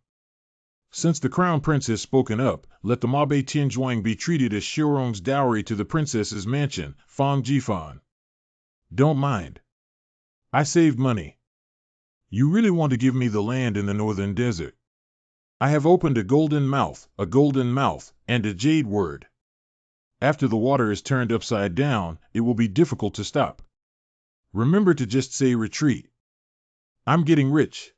Since the crown prince has spoken up, let the Mabe Tianzhuang be treated as Shirong's dowry to the princess's mansion, Fong Jifan. Don't mind. I saved money. You really want to give me the land in the northern desert? I have opened a golden mouth, and a jade word. After the water is turned upside down, it will be difficult to stop. Remember to just say retreat. I'm getting rich.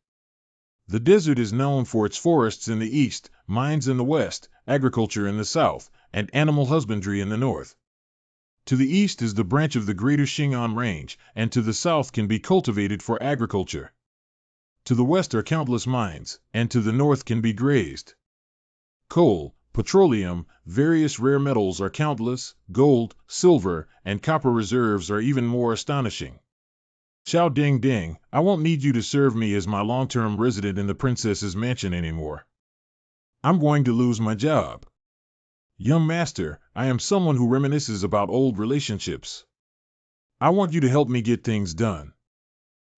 The desert is known for its forests in the east, mines in the west, agriculture in the south, and animal husbandry in the north. To the east is the branch of the Greater Xing'an Range, and to the south can be cultivated for agriculture. To the west are countless mines, and to the north can be grazed. Coal, petroleum, various rare metals are countless, gold, silver, and copper reserves are even more astonishing. Xiao Ding Ding, I won't need you to serve me as my long-term resident in the princess's mansion anymore. I'm going to lose my job. Young master, I am someone who reminisces about old relationships. I want you to help me get things done.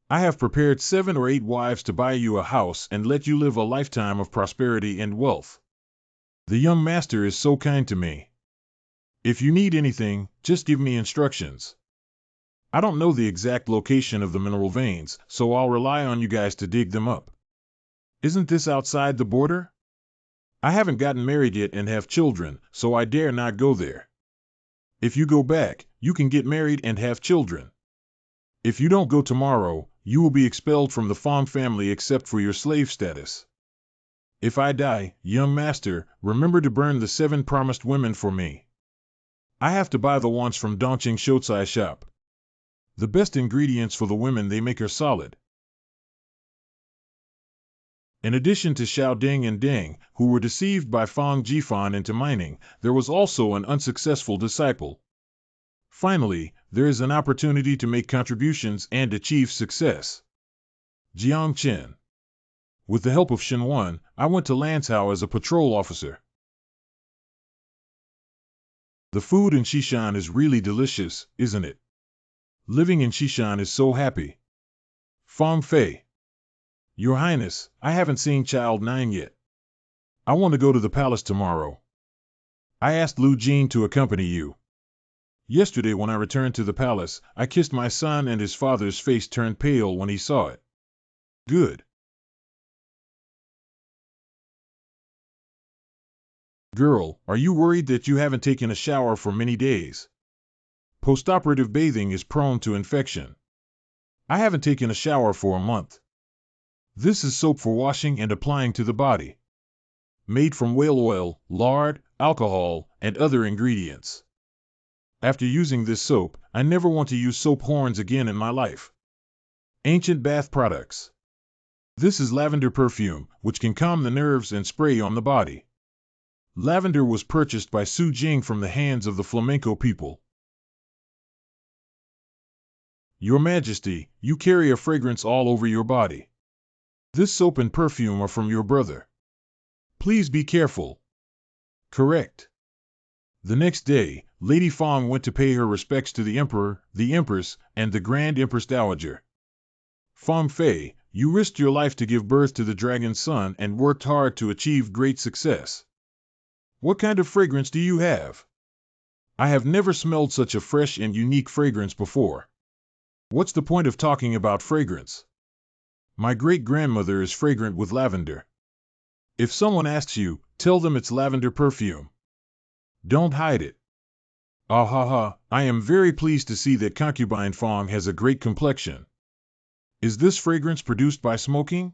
I have prepared 7 or 8 wives to buy you a house and let you live a lifetime of prosperity and wealth. The young master is so kind to me. If you need anything, just give me instructions. I don't know the exact location of the mineral veins, so I'll rely on you guys to dig them up. Isn't this outside the border? I haven't gotten married yet and have children, so I dare not go there. If you go back, you can get married and have children. If you don't go tomorrow, you will be expelled from the Fong family except for your slave status. If I die, young master, remember to burn the 7 promised women for me. I have to buy the wants from Dongqing Shotsai shop. The best ingredients for the women they make are solid. In addition to Xiao Ding and Deng, who were deceived by Fang Jifan into mining, there was also an unsuccessful disciple. Finally, there is an opportunity to make contributions and achieve success. Jiang Chen. With the help of Shenwan, I went to Lanzhou as a patrol officer. The food in Xishan is really delicious, isn't it? Living in Xishan is so happy. Fang Fei. Your Highness, I haven't seen Child 9 yet. I want to go to the palace tomorrow. I asked Lu Jing to accompany you. Yesterday when I returned to the palace, I kissed my son and his father's face turned pale when he saw it. Good. Girl, are you worried that you haven't taken a shower for many days? Postoperative bathing is prone to infection. I haven't taken a shower for a month. This is soap for washing and applying to the body. Made from whale oil, lard, alcohol, and other ingredients. After using this soap, I never want to use soap horns again in my life. Ancient bath products. This is lavender perfume, which can calm the nerves and spray on the body. Lavender was purchased by Su Jing from the hands of the flamenco people. Your Majesty, you carry a fragrance all over your body. This soap and perfume are from your brother. Please be careful. Correct. The next day, Lady Fang went to pay her respects to the Emperor, the Empress, and the Grand Empress Dowager. Fang Fei, you risked your life to give birth to the dragon's son and worked hard to achieve great success. What kind of fragrance do you have? I have never smelled such a fresh and unique fragrance before. What's the point of talking about fragrance? My great-grandmother is fragrant with lavender. If someone asks you, tell them it's lavender perfume. Don't hide it. Ah ha ha, I am very pleased to see that concubine Fang has a great complexion. Is this fragrance produced by smoking?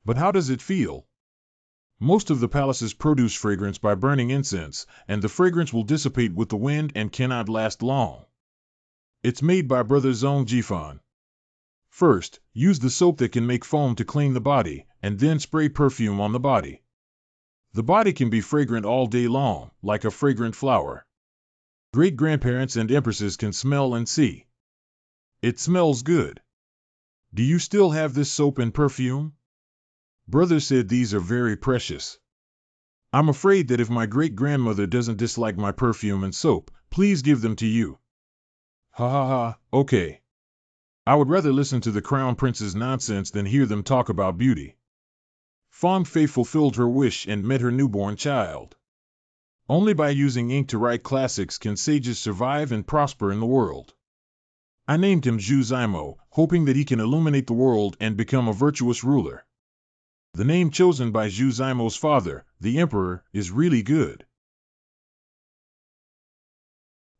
But how does it feel? Most of the palaces produce fragrance by burning incense, and the fragrance will dissipate with the wind and cannot last long. It's made by Brother Zong Jifan. First, use the soap that can make foam to clean the body, and then spray perfume on the body. The body can be fragrant all day long, like a fragrant flower. Great-grandparents and empresses can smell and see. It smells good. Do you still have this soap and perfume? Brother said these are very precious. I'm afraid that if my great-grandmother doesn't dislike my perfume and soap, please give them to you. Ha ha ha, okay. I would rather listen to the Crown Prince's nonsense than hear them talk about beauty. Fang Fei fulfilled her wish and met her newborn child. Only by using ink to write classics can sages survive and prosper in the world. I named him Zhu Zimo, hoping that he can illuminate the world and become a virtuous ruler. The name chosen by Zhu Zimo's father, the Emperor, is really good.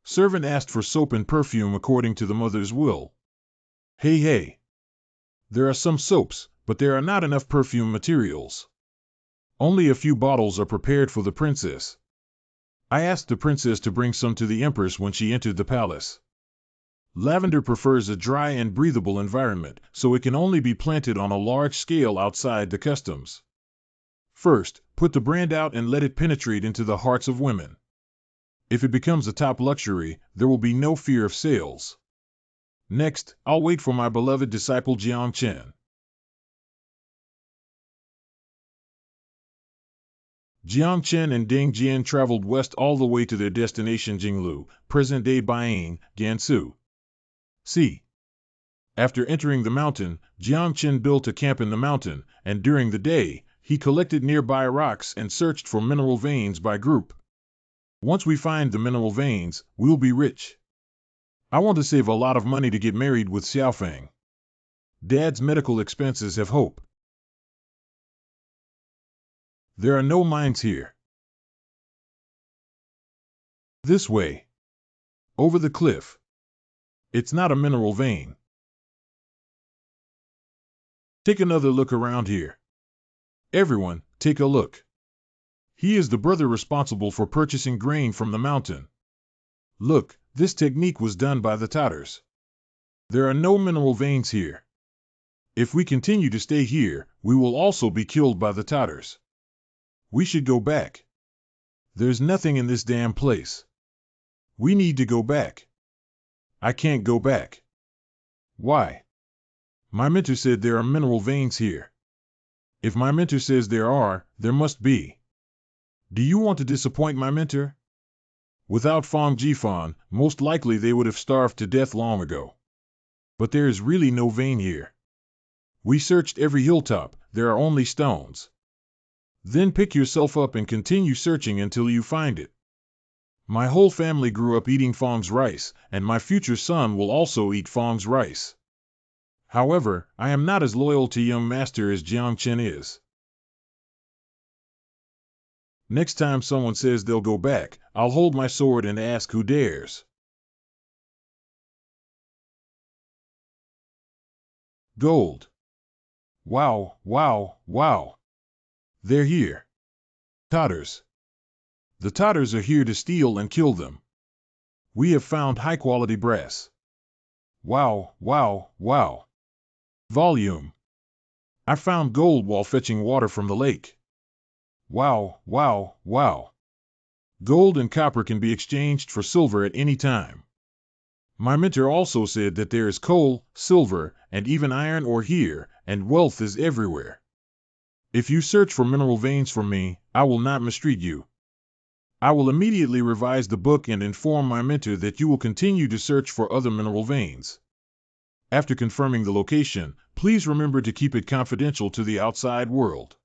Servant asked for soap and perfume according to the mother's will. Hey. There are some soaps, but there are not enough perfume materials. Only a few bottles are prepared for the princess. I asked the princess to bring some to the Empress when she entered the palace. Lavender prefers a dry and breathable environment, so it can only be planted on a large scale outside the customs. First, put the brand out and let it penetrate into the hearts of women. If it becomes a top luxury, there will be no fear of sales. Next, I'll wait for my beloved disciple Jiang Chen. Jiang Chen and Deng Jian traveled west all the way to their destination Jinglu, present-day Baiying, Gansu. C. After entering the mountain, Jiang Chen built a camp in the mountain, and during the day, he collected nearby rocks and searched for mineral veins by group. Once we find the mineral veins, we'll be rich. I want to save a lot of money to get married with Xiaofeng. Dad's medical expenses have hope. There are no mines here. This way. Over the cliff. It's not a mineral vein. Take another look around here. Everyone, take a look. He is the brother responsible for purchasing grain from the mountain. Look, this technique was done by the Tatars. There are no mineral veins here. If we continue to stay here, we will also be killed by the Tatars. We should go back. There's nothing in this damn place. We need to go back. I can't go back. Why? My mentor said there are mineral veins here. If my mentor says there are, there must be. Do you want to disappoint my mentor? Without Fong Jifan, most likely they would have starved to death long ago. But there is really no vein here. We searched every hilltop, there are only stones. Then pick yourself up and continue searching until you find it. My whole family grew up eating Fong's rice, and my future son will also eat Fong's rice. However, I am not as loyal to young master as Jiang Chen is. Next time someone says they'll go back, I'll hold my sword and ask who dares. Gold. Wow, wow, wow. They're here. Tatars. The Tatars are here to steal and kill them. We have found high-quality brass. Wow, wow, wow. Volume. I found gold while fetching water from the lake. Wow, wow, wow. Gold and copper can be exchanged for silver at any time. My mentor also said that there is coal, silver, and even iron ore here, and wealth is everywhere. If you search for mineral veins for me, I will not mistreat you. I will immediately revise the book and inform my mentor that you will continue to search for other mineral veins. After confirming the location, please remember to keep it confidential to the outside world.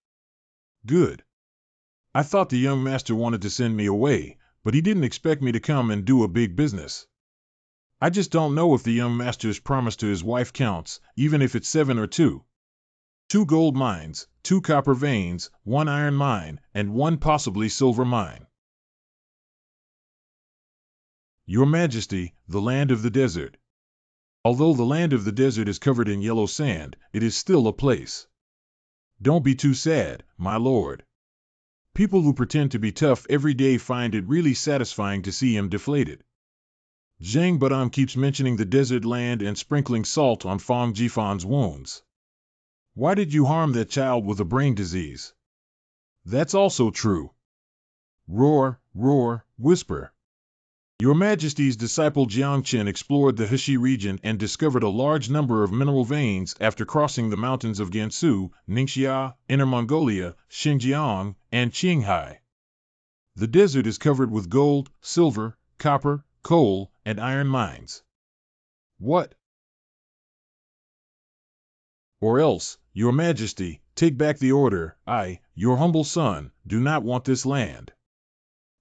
Good. I thought the young master wanted to send me away, but he didn't expect me to come and do a big business. I just don't know if the young master's promise to his wife counts, even if it's 7 or 2. 2 gold mines, 2 copper veins, 1 iron mine, and 1 possibly silver mine. Your Majesty, the land of the desert. Although the land of the desert is covered in yellow sand, it is still a place. Don't be too sad, my lord. People who pretend to be tough every day find it really satisfying to see him deflated. Zhang Badam keeps mentioning the desert land and sprinkling salt on Fong Jifan's wounds. Why did you harm that child with a brain disease? That's also true. Roar, roar, whisper. Your Majesty's disciple Jiang Chen explored the Heshi region and discovered a large number of mineral veins after crossing the mountains of Gansu, Ningxia, Inner Mongolia, Xinjiang, and Qinghai. The desert is covered with gold, silver, copper, coal, and iron mines. What? Or else, Your Majesty, take back the order. I, your humble son, do not want this land.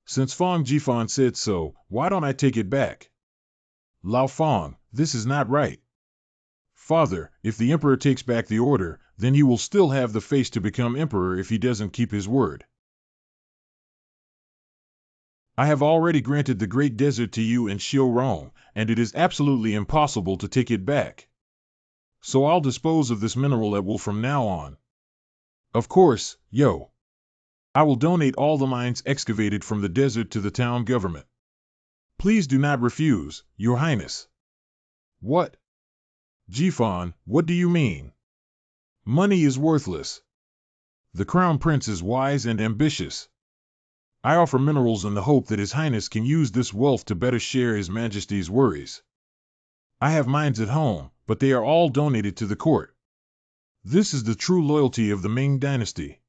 Since Fong Jifan said so, why don't I take it back? Lao Fong, this is not right. Father, if the emperor takes back the order, then he will still have the face to become emperor if he doesn't keep his word. I have already granted the Great Desert to you and Xiaorong, and it is absolutely impossible to take it back. So I'll dispose of this mineral at will from now on. Of course, yo. I will donate all the mines excavated from the desert to the town government. Please do not refuse, Your Highness. What? Jifan, what do you mean? Money is worthless. The Crown Prince is wise and ambitious. I offer minerals in the hope that His Highness can use this wealth to better share His Majesty's worries. I have mines at home, but they are all donated to the court. This is the true loyalty of the Ming Dynasty.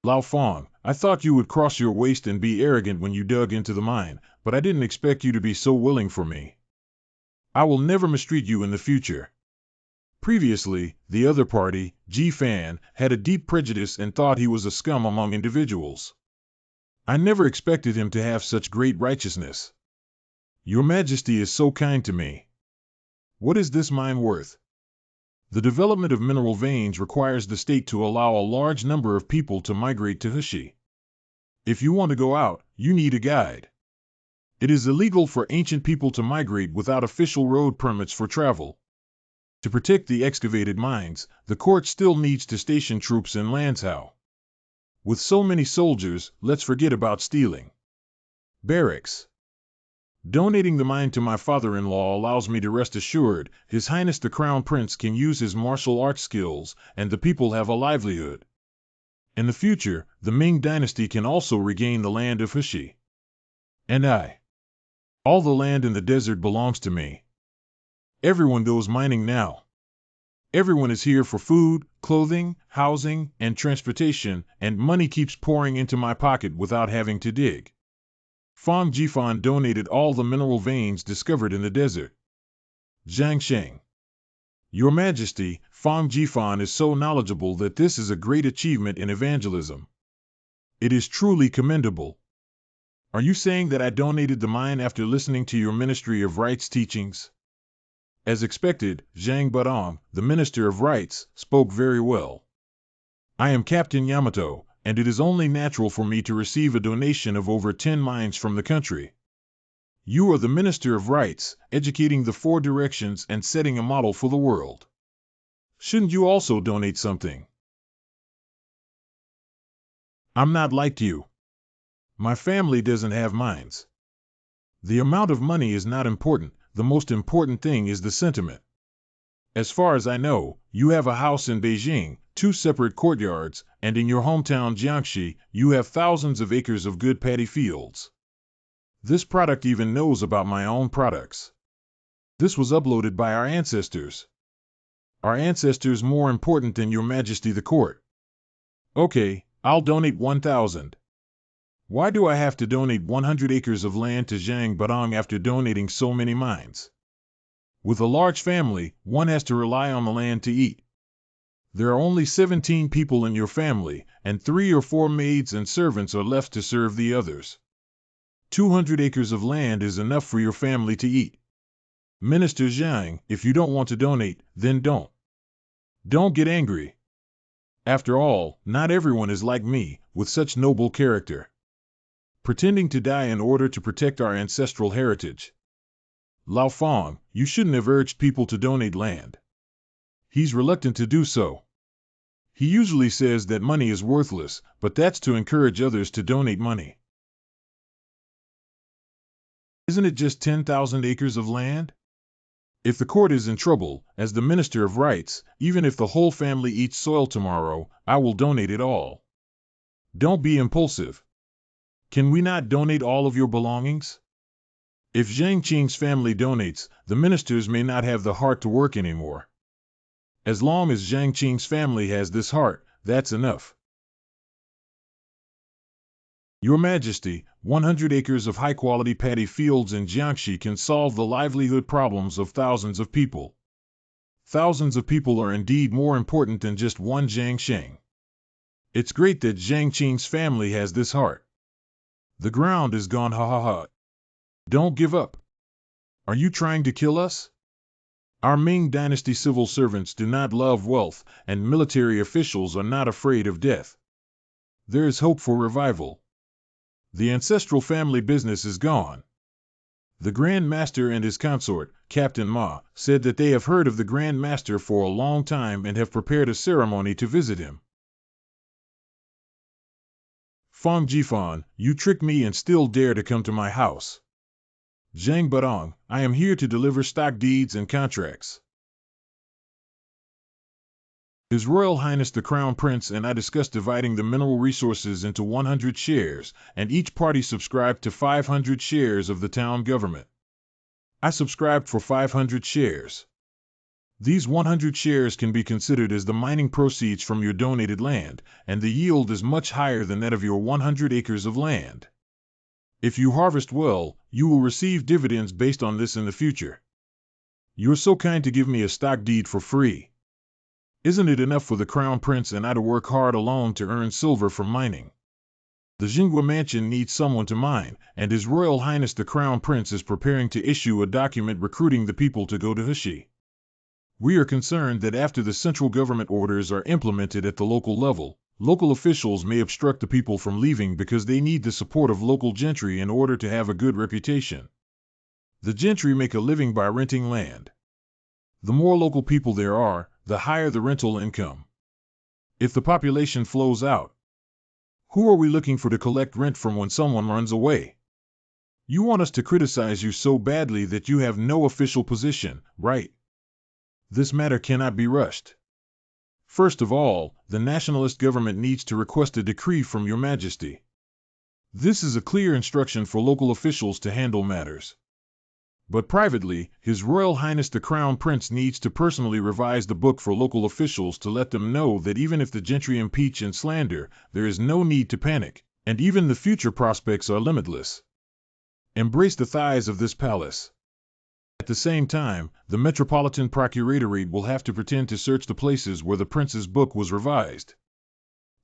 Lao Fong, I thought you would cross your waist and be arrogant when you dug into the mine, but I didn't expect you to be so willing for me. I will never mistreat you in the future. Previously, the other party, Ji Fan, had a deep prejudice and thought he was a scum among individuals. I never expected him to have such great righteousness. Your Majesty is so kind to me. What is this mine worth? The development of mineral veins requires the state to allow a large number of people to migrate to Heshi. If you want to go out, you need a guide. It is illegal for ancient people to migrate without official road permits for travel. To protect the excavated mines, the court still needs to station troops in Lanzhou. With so many soldiers, let's forget about stealing. Barracks. Donating the mine to my father-in-law allows me to rest assured His Highness the Crown Prince can use his martial arts skills, and the people have a livelihood. In the future, the Ming Dynasty can also regain the land of Hoshi. And all the land in the desert belongs to me. Everyone goes mining now. Everyone is here for food, clothing, housing, and transportation, and money keeps pouring into my pocket without having to dig. Fang Jifan donated all the mineral veins discovered in the desert. Zhang Sheng. Your Majesty, Fang Jifan is so knowledgeable that this is a great achievement in evangelism. It is truly commendable. Are you saying that I donated the mine after listening to your Ministry of Rights teachings? As expected, Zhang Badong, the Minister of Rights, spoke very well. I am Captain Yamato, and it is only natural for me to receive a donation of over 10 mines from the country. You are the Minister of Rights, educating the 4 directions and setting a model for the world. Shouldn't you also donate something? I'm not like you. My family doesn't have mines. The amount of money is not important, the most important thing is the sentiment. As far as I know, you have a house in Beijing, 2 separate courtyards, and in your hometown Jiangxi, you have thousands of acres of good paddy fields. This product even knows about my own products. This was uploaded by our ancestors. Our ancestors more important than Your Majesty the Court. Okay, I'll donate 1,000. Why do I have to donate 100 acres of land to Zhang Badong after donating so many mines? With a large family, one has to rely on the land to eat. There are only 17 people in your family, and 3 or 4 maids and servants are left to serve the others. 200 acres of land is enough for your family to eat. Minister Zhang, if you don't want to donate, then don't. Don't get angry. After all, not everyone is like me, with such noble character. Pretending to die in order to protect our ancestral heritage. Lao Fang, you shouldn't have urged people to donate land. He's reluctant to do so. He usually says that money is worthless, but that's to encourage others to donate money. Isn't it just 10,000 acres of land? If the court is in trouble, as the Minister of Rights, even if the whole family eats soil tomorrow, I will donate it all. Don't be impulsive. Can we not donate all of your belongings? If Zhang Qing's family donates, the ministers may not have the heart to work anymore. As long as Zhang Qing's family has this heart, that's enough. Your Majesty, 100 acres of high-quality paddy fields in Jiangxi can solve the livelihood problems of thousands of people. Thousands of people are indeed more important than just one Zhang Sheng. It's great that Zhang Qing's family has this heart. The ground is gone, ha ha ha. Don't give up. Are you trying to kill us? Our Ming Dynasty civil servants do not love wealth, and military officials are not afraid of death. There is hope for revival. The ancestral family business is gone. The Grand Master and his consort, Captain Ma, said that they have heard of the Grand Master for a long time and have prepared a ceremony to visit him. Fang Jifan, you tricked me and still dare to come to my house. Zhang Badong, I am here to deliver stock deeds and contracts. His Royal Highness the Crown Prince and I discussed dividing the mineral resources into 100 shares, and each party subscribed to 500 shares of the town government. I subscribed for 500 shares. These 100 shares can be considered as the mining proceeds from your donated land, and the yield is much higher than that of your 100 acres of land. If you harvest well, you will receive dividends based on this in the future. You're so kind to give me a stock deed for free. Isn't it enough for the Crown Prince and I to work hard alone to earn silver from mining? The Jinghua Mansion needs someone to mine, and His Royal Highness the Crown Prince is preparing to issue a document recruiting the people to go to Hoshi. We are concerned that after the central government orders are implemented at the local level, local officials may obstruct the people from leaving because they need the support of local gentry in order to have a good reputation. The gentry make a living by renting land. The more local people there are, the higher the rental income. If the population flows out, who are we looking for to collect rent from when someone runs away? You want us to criticize you so badly that you have no official position, right? This matter cannot be rushed. First of all, the nationalist government needs to request a decree from Your Majesty. This is a clear instruction for local officials to handle matters. But privately, His Royal Highness the Crown Prince needs to personally revise the book for local officials to let them know that even if the gentry impeach and slander, there is no need to panic, and even the future prospects are limitless. Embrace the thighs of this palace. At the same time, the Metropolitan Procuratorate will have to pretend to search the places where the prince's book was revised.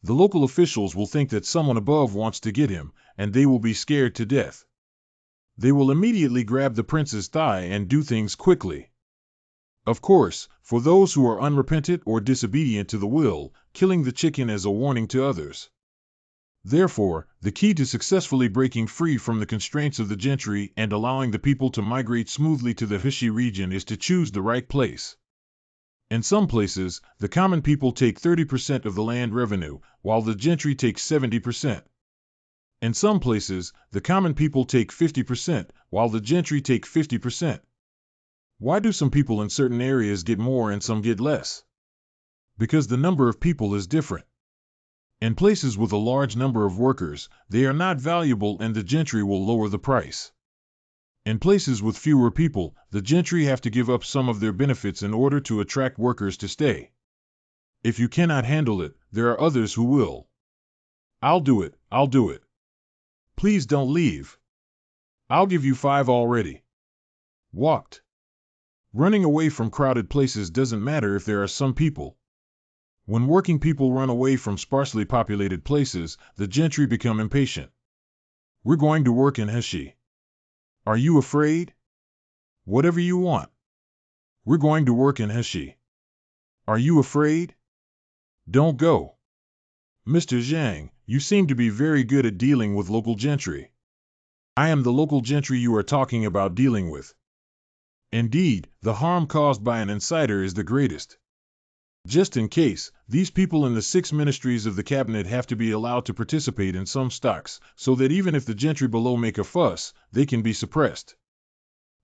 The local officials will think that someone above wants to get him, and they will be scared to death. They will immediately grab the prince's thigh and do things quickly. Of course, for those who are unrepentant or disobedient to the will, killing the chicken as a warning to others. Therefore, the key to successfully breaking free from the constraints of the gentry and allowing the people to migrate smoothly to the Hongji region is to choose the right place. In some places, the common people take 30% of the land revenue, while the gentry take 70%. In some places, the common people take 50%, while the gentry take 50%. Why do some people in certain areas get more and some get less? Because the number of people is different. In places with a large number of workers, they are not valuable and the gentry will lower the price. In places with fewer people, the gentry have to give up some of their benefits in order to attract workers to stay. If you cannot handle it, there are others who will. I'll do it, I'll do it. Please don't leave. I'll give you 5 already. Walked. Running away from crowded places doesn't matter if there are some people. When working people run away from sparsely populated places, the gentry become impatient. We're going to work in Hongji. Are you afraid? Whatever you want. We're going to work in Hongji. Are you afraid? Don't go. Mr. Zhang, you seem to be very good at dealing with local gentry. I am the local gentry you are talking about dealing with. Indeed, the harm caused by an insider is the greatest. Just in case, these people in the 6 ministries of the cabinet have to be allowed to participate in some stocks, so that even if the gentry below make a fuss, they can be suppressed.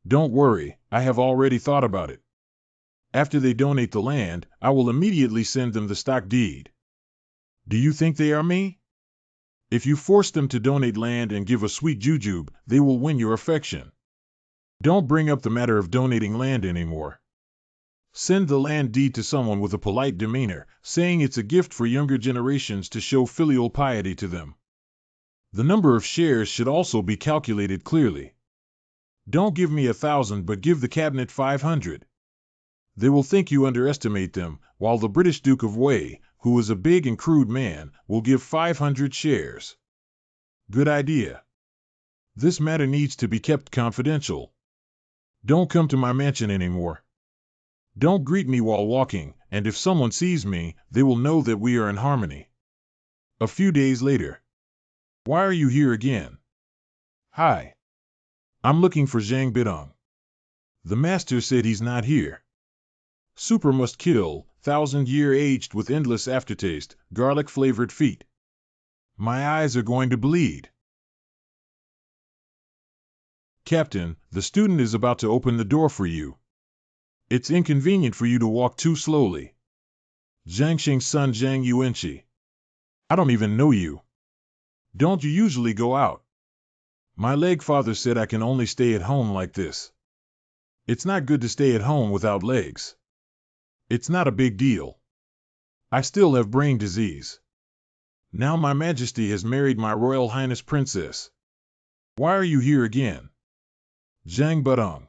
Don't worry, I have already thought about it. After they donate the land, I will immediately send them the stock deed. Do you think they are me? If you force them to donate land and give a sweet jujube, they will win your affection. Don't bring up the matter of donating land anymore. Send the land deed to someone with a polite demeanor, saying it's a gift for younger generations to show filial piety to them. The number of shares should also be calculated clearly. Don't give me 1,000 but give the cabinet 500. They will think you underestimate them, while the British Duke of Wei, who is a big and crude man, will give 500 shares. Good idea. This matter needs to be kept confidential. Don't come to my mansion anymore. Don't greet me while walking, and if someone sees me, they will know that we are in harmony. A few days later. Why are you here again? Hi. I'm looking for Zhang Bidong. The master said he's not here. Super must kill, 1,000-year aged with endless aftertaste, garlic-flavored feet. My eyes are going to bleed. Captain, the student is about to open the door for you. It's inconvenient for you to walk too slowly. Zhangxing's son Zhang Yuanqi. I don't even know you. Don't you usually go out? My leg father said I can only stay at home like this. It's not good to stay at home without legs. It's not a big deal. I still have brain disease. Now my Majesty has married my Royal Highness Princess. Why are you here again? Zhang Budong.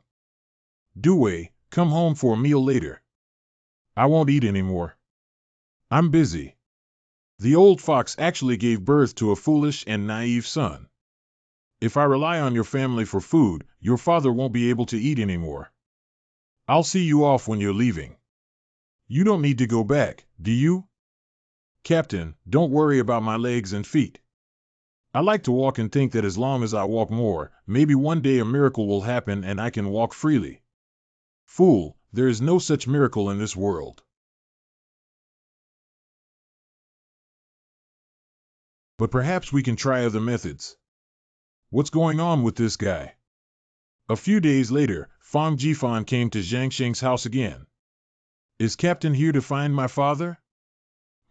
Duwei, come home for a meal later. I won't eat anymore. I'm busy. The old fox actually gave birth to a foolish and naive son. If I rely on your family for food, your father won't be able to eat anymore. I'll see you off when you're leaving. You don't need to go back, do you? Captain, don't worry about my legs and feet. I like to walk and think that as long as I walk more, maybe one day a miracle will happen and I can walk freely. Fool, there is no such miracle in this world. But perhaps we can try other methods. What's going on with this guy? A few days later, Fang Jifan came to Zhang Sheng's house again. Is Captain here to find my father?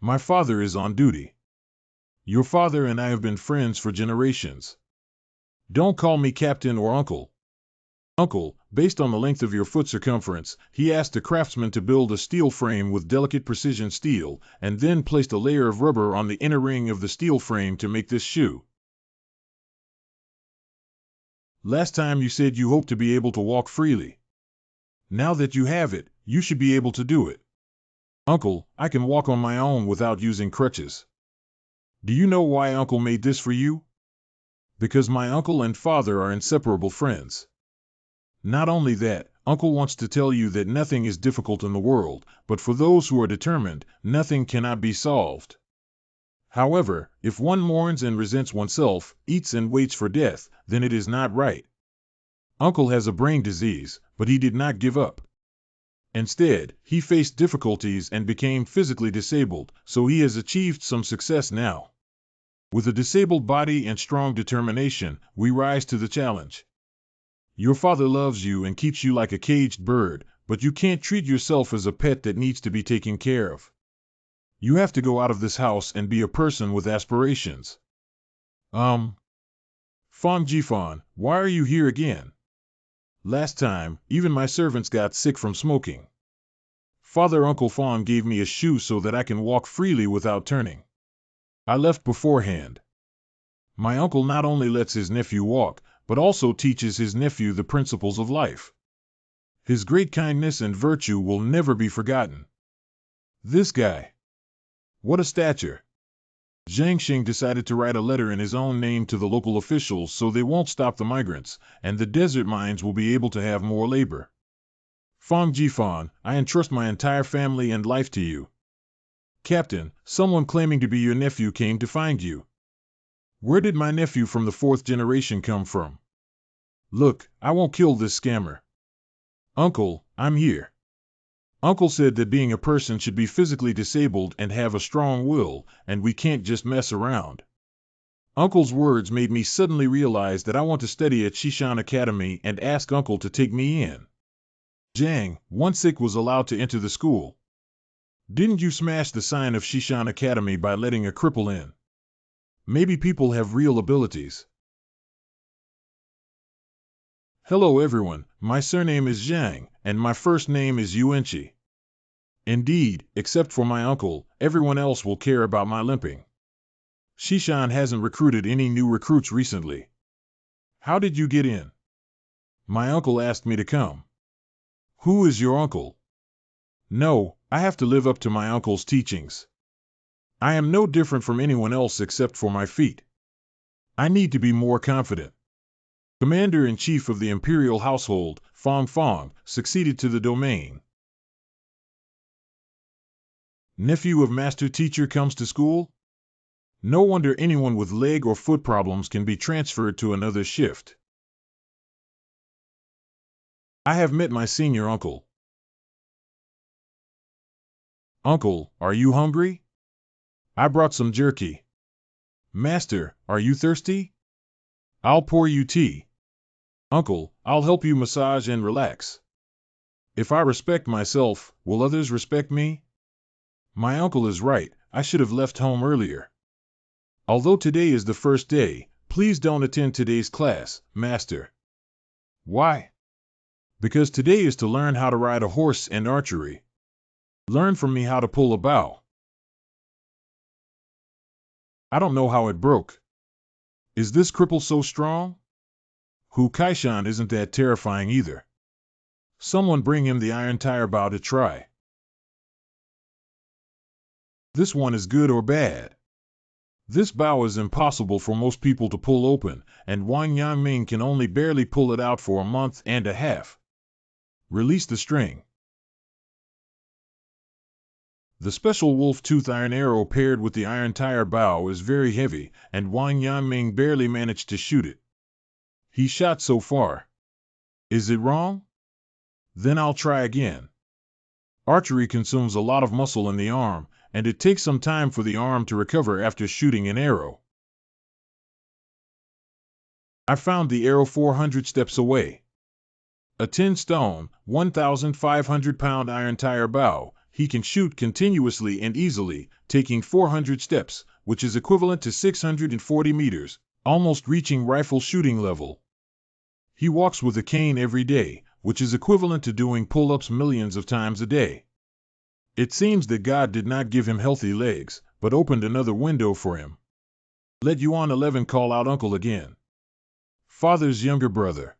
My father is on duty. Your father and I have been friends for generations. Don't call me Captain or Uncle. Uncle, based on the length of your foot circumference, he asked a craftsman to build a steel frame with delicate precision steel, and then placed a layer of rubber on the inner ring of the steel frame to make this shoe. Last time you said you hoped to be able to walk freely. Now that you have it, you should be able to do it. Uncle, I can walk on my own without using crutches. Do you know why Uncle made this for you? Because my uncle and father are inseparable friends. Not only that, Uncle wants to tell you that nothing is difficult in the world, but for those who are determined, nothing cannot be solved. However, if one mourns and resents oneself, eats and waits for death, then it is not right. Uncle has a brain disease, but he did not give up. Instead, he faced difficulties and became physically disabled, so he has achieved some success now. With a disabled body and strong determination, we rise to the challenge. Your father loves you and keeps you like a caged bird, but you can't treat yourself as a pet that needs to be taken care of. You have to go out of this house and be a person with aspirations. Fang Jifan, why are you here again? Last time, even my servants got sick from smoking. Father Uncle Fang gave me a shoe so that I can walk freely without turning. I left beforehand. My uncle not only lets his nephew walk, but also teaches his nephew the principles of life. His great kindness and virtue will never be forgotten. This guy. What a stature. Zhang Sheng decided to write a letter in his own name to the local officials so they won't stop the migrants, and the desert mines will be able to have more labor. Fang Jifan, I entrust my entire family and life to you. Captain, someone claiming to be your nephew came to find you. Where did my nephew from the 4th generation come from? Look, I won't kill this scammer. Uncle, I'm here. Uncle said that being a person should be physically disabled and have a strong will, and we can't just mess around. Uncle's words made me suddenly realize that I want to study at Shishan Academy and ask Uncle to take me in. Zhang, one sick was allowed to enter the school. Didn't you smash the sign of Shishan Academy by letting a cripple in? Maybe people have real abilities. Hello everyone, my surname is Zhang, and my first name is Yuanqi. Indeed, except for my uncle, everyone else will care about my limping. Shishan hasn't recruited any new recruits recently. How did you get in? My uncle asked me to come. Who is your uncle? No, I have to live up to my uncle's teachings. I am no different from anyone else except for my feet. I need to be more confident. Commander-in-Chief of the Imperial household, Fang Fang, succeeded to the domain. Nephew of master teacher comes to school? No wonder anyone with leg or foot problems can be transferred to another shift. I have met my senior uncle. Uncle, are you hungry? I brought some jerky. Master, are you thirsty? I'll pour you tea. Uncle, I'll help you massage and relax. If I respect myself, will others respect me? My uncle is right, I should have left home earlier. Although today is the first day, please don't attend today's class, Master. Why? Because today is to learn how to ride a horse and archery. Learn from me how to pull a bow. I don't know how it broke. Is this cripple so strong? Hu Kaishan isn't that terrifying either. Someone bring him the iron tire bow to try. This one is good or bad? This bow is impossible for most people to pull open, and Wang Yangming can only barely pull it out for a month and a half. Release the string. The special wolf-tooth iron arrow paired with the iron tire bow is very heavy, and Wang Yangming barely managed to shoot it. He shot so far. Is it wrong? Then I'll try again. Archery consumes a lot of muscle in the arm, and it takes some time for the arm to recover after shooting an arrow. I found the arrow 400 steps away. A 10-stone, 1,500-pound iron tire bow, he can shoot continuously and easily, taking 400 steps, which is equivalent to 640 meters, almost reaching rifle shooting level. He walks with a cane every day, which is equivalent to doing pull-ups millions of times a day. It seems that God did not give him healthy legs, but opened another window for him. Let Yuan 11 call out uncle again. Father's younger brother.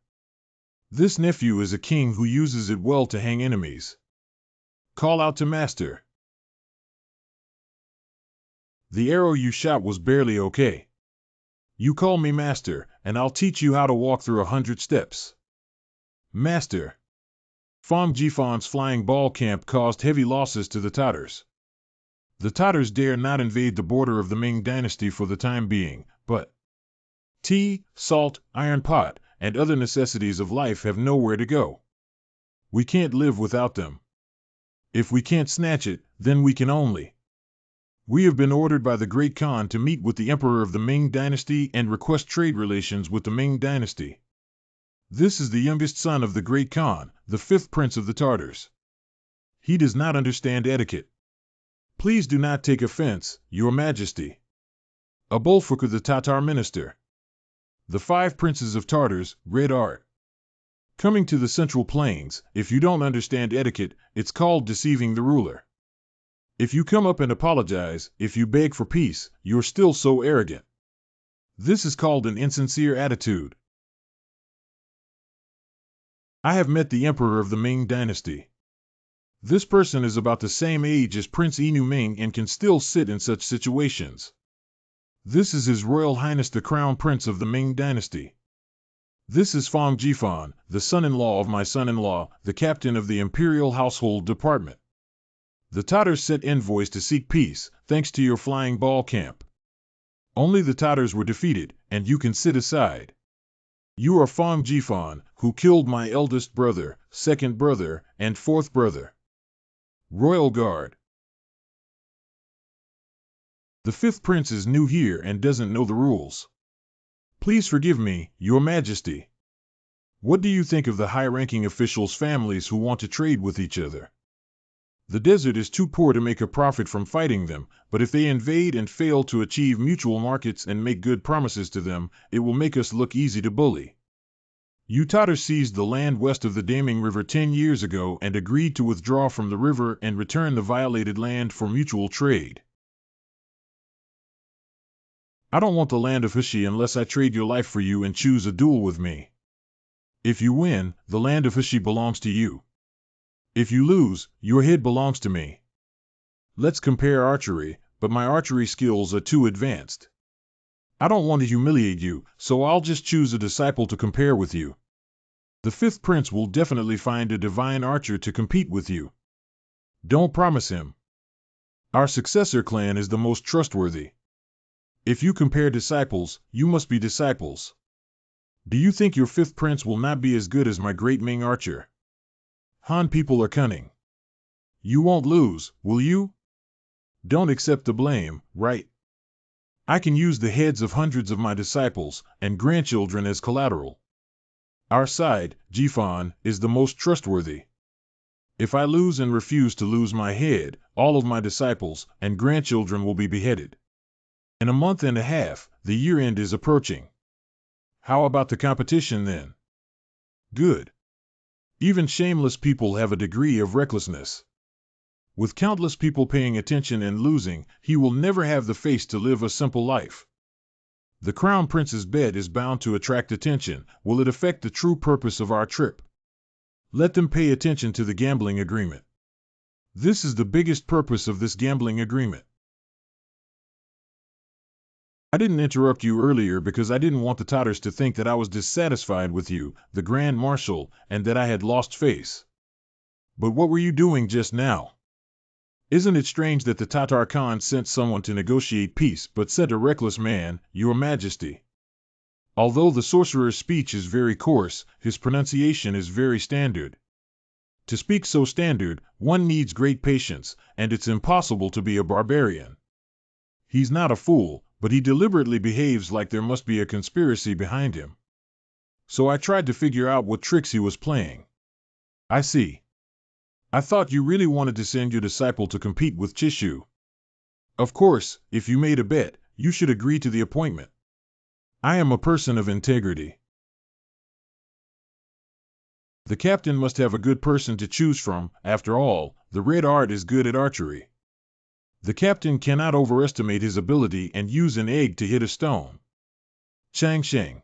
This nephew is a king who uses it well to hang enemies. Call out to master. The arrow you shot was barely okay. You call me master, and I'll teach you how to walk through 100 steps. Master. Fong Jifan's flying ball camp caused heavy losses to the Tatars. The Tatars dare not invade the border of the Ming Dynasty for the time being, but tea, salt, iron pot, and other necessities of life have nowhere to go. We can't live without them. If we can't snatch it, then we can only. We have been ordered by the Great Khan to meet with the Emperor of the Ming Dynasty and request trade relations with the Ming Dynasty. This is the youngest son of the Great Khan, the 5th Prince of the Tartars. He does not understand etiquette. Please do not take offense, Your Majesty. Abulfukar the Tatar minister. The 5 princes of Tartars, Red Art. Coming to the Central Plains, if you don't understand etiquette, it's called deceiving the ruler. If you come up and apologize, if you beg for peace, you're still so arrogant. This is called an insincere attitude. I have met the Emperor of the Ming Dynasty. This person is about the same age as Prince Inu Ming and can still sit in such situations. This is His Royal Highness the Crown Prince of the Ming Dynasty. This is Fong Jifan, the son-in-law of my son-in-law, the captain of the Imperial Household Department. The Tatars sent envoys to seek peace, thanks to your flying ball camp. Only the Tatars were defeated, and you can sit aside. You are Fong Jifan, who killed my eldest brother, 2nd brother, and 4th brother. Royal Guard. The 5th Prince is new here and doesn't know the rules. Please forgive me, Your Majesty. What do you think of the high-ranking officials' families who want to trade with each other? The desert is too poor to make a profit from fighting them, but if they invade and fail to achieve mutual markets and make good promises to them, it will make us look easy to bully. You Tatars seized the land west of the Daming River 10 years ago and agreed to withdraw from the river and return the violated land for mutual trade. I don't want the land of Hushi unless I trade your life for you and choose a duel with me. If you win, the land of Hushi belongs to you. If you lose, your head belongs to me. Let's compare archery, but my archery skills are too advanced. I don't want to humiliate you, so I'll just choose a disciple to compare with you. The 5th Prince will definitely find a divine archer to compete with you. Don't promise him. Our successor clan is the most trustworthy. If you compare disciples, you must be disciples. Do you think your 5th Prince will not be as good as my great Ming archer? Han people are cunning. You won't lose, will you? Don't accept the blame, right? I can use the heads of hundreds of my disciples and grandchildren as collateral. Our side, Jifan, is the most trustworthy. If I lose and refuse to lose my head, all of my disciples and grandchildren will be beheaded. In a month and a half, the year end is approaching. How about the competition then? Good. Even shameless people have a degree of recklessness. With countless people paying attention and losing, he will never have the face to live a simple life. The Crown Prince's bed is bound to attract attention. Will it affect the true purpose of our trip? Let them pay attention to the gambling agreement. This is the biggest purpose of this gambling agreement. I didn't interrupt you earlier because I didn't want the Tatars to think that I was dissatisfied with you, the Grand Marshal, and that I had lost face. But what were you doing just now? Isn't it strange that the Tatar Khan sent someone to negotiate peace but sent a reckless man, Your Majesty? Although the sorcerer's speech is very coarse, his pronunciation is very standard. To speak so standard, one needs great patience, and it's impossible to be a barbarian. He's not a fool, but he deliberately behaves like there must be a conspiracy behind him. So I tried to figure out what tricks he was playing. I see. I thought you really wanted to send your disciple to compete with Chishu. Of course, if you made a bet, you should agree to the appointment. I am a person of integrity. The captain must have a good person to choose from. After all, the red art is good at archery. The captain cannot overestimate his ability and use an egg to hit a stone. Chang Sheng.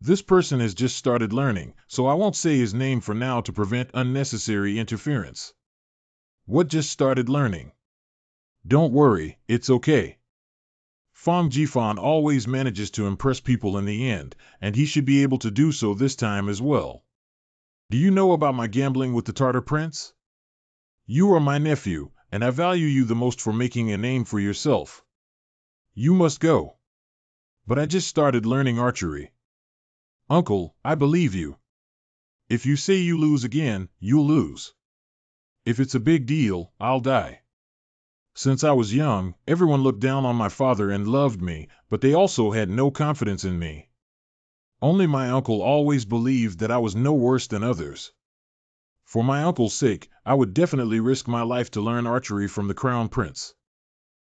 This person has just started learning, so I won't say his name for now to prevent unnecessary interference. What just started learning? Don't worry, it's okay. Fong Jifan always manages to impress people in the end, and he should be able to do so this time as well. Do you know about my gambling with the Tartar Prince? You are my nephew, and I value you the most for making a name for yourself. You must go. But I just started learning archery. Uncle, I believe you. If you say you lose again, you'll lose. If it's a big deal, I'll die. Since I was young, everyone looked down on my father and loved me, but they also had no confidence in me. Only my uncle always believed that I was no worse than others. For my uncle's sake, I would definitely risk my life to learn archery from the Crown Prince.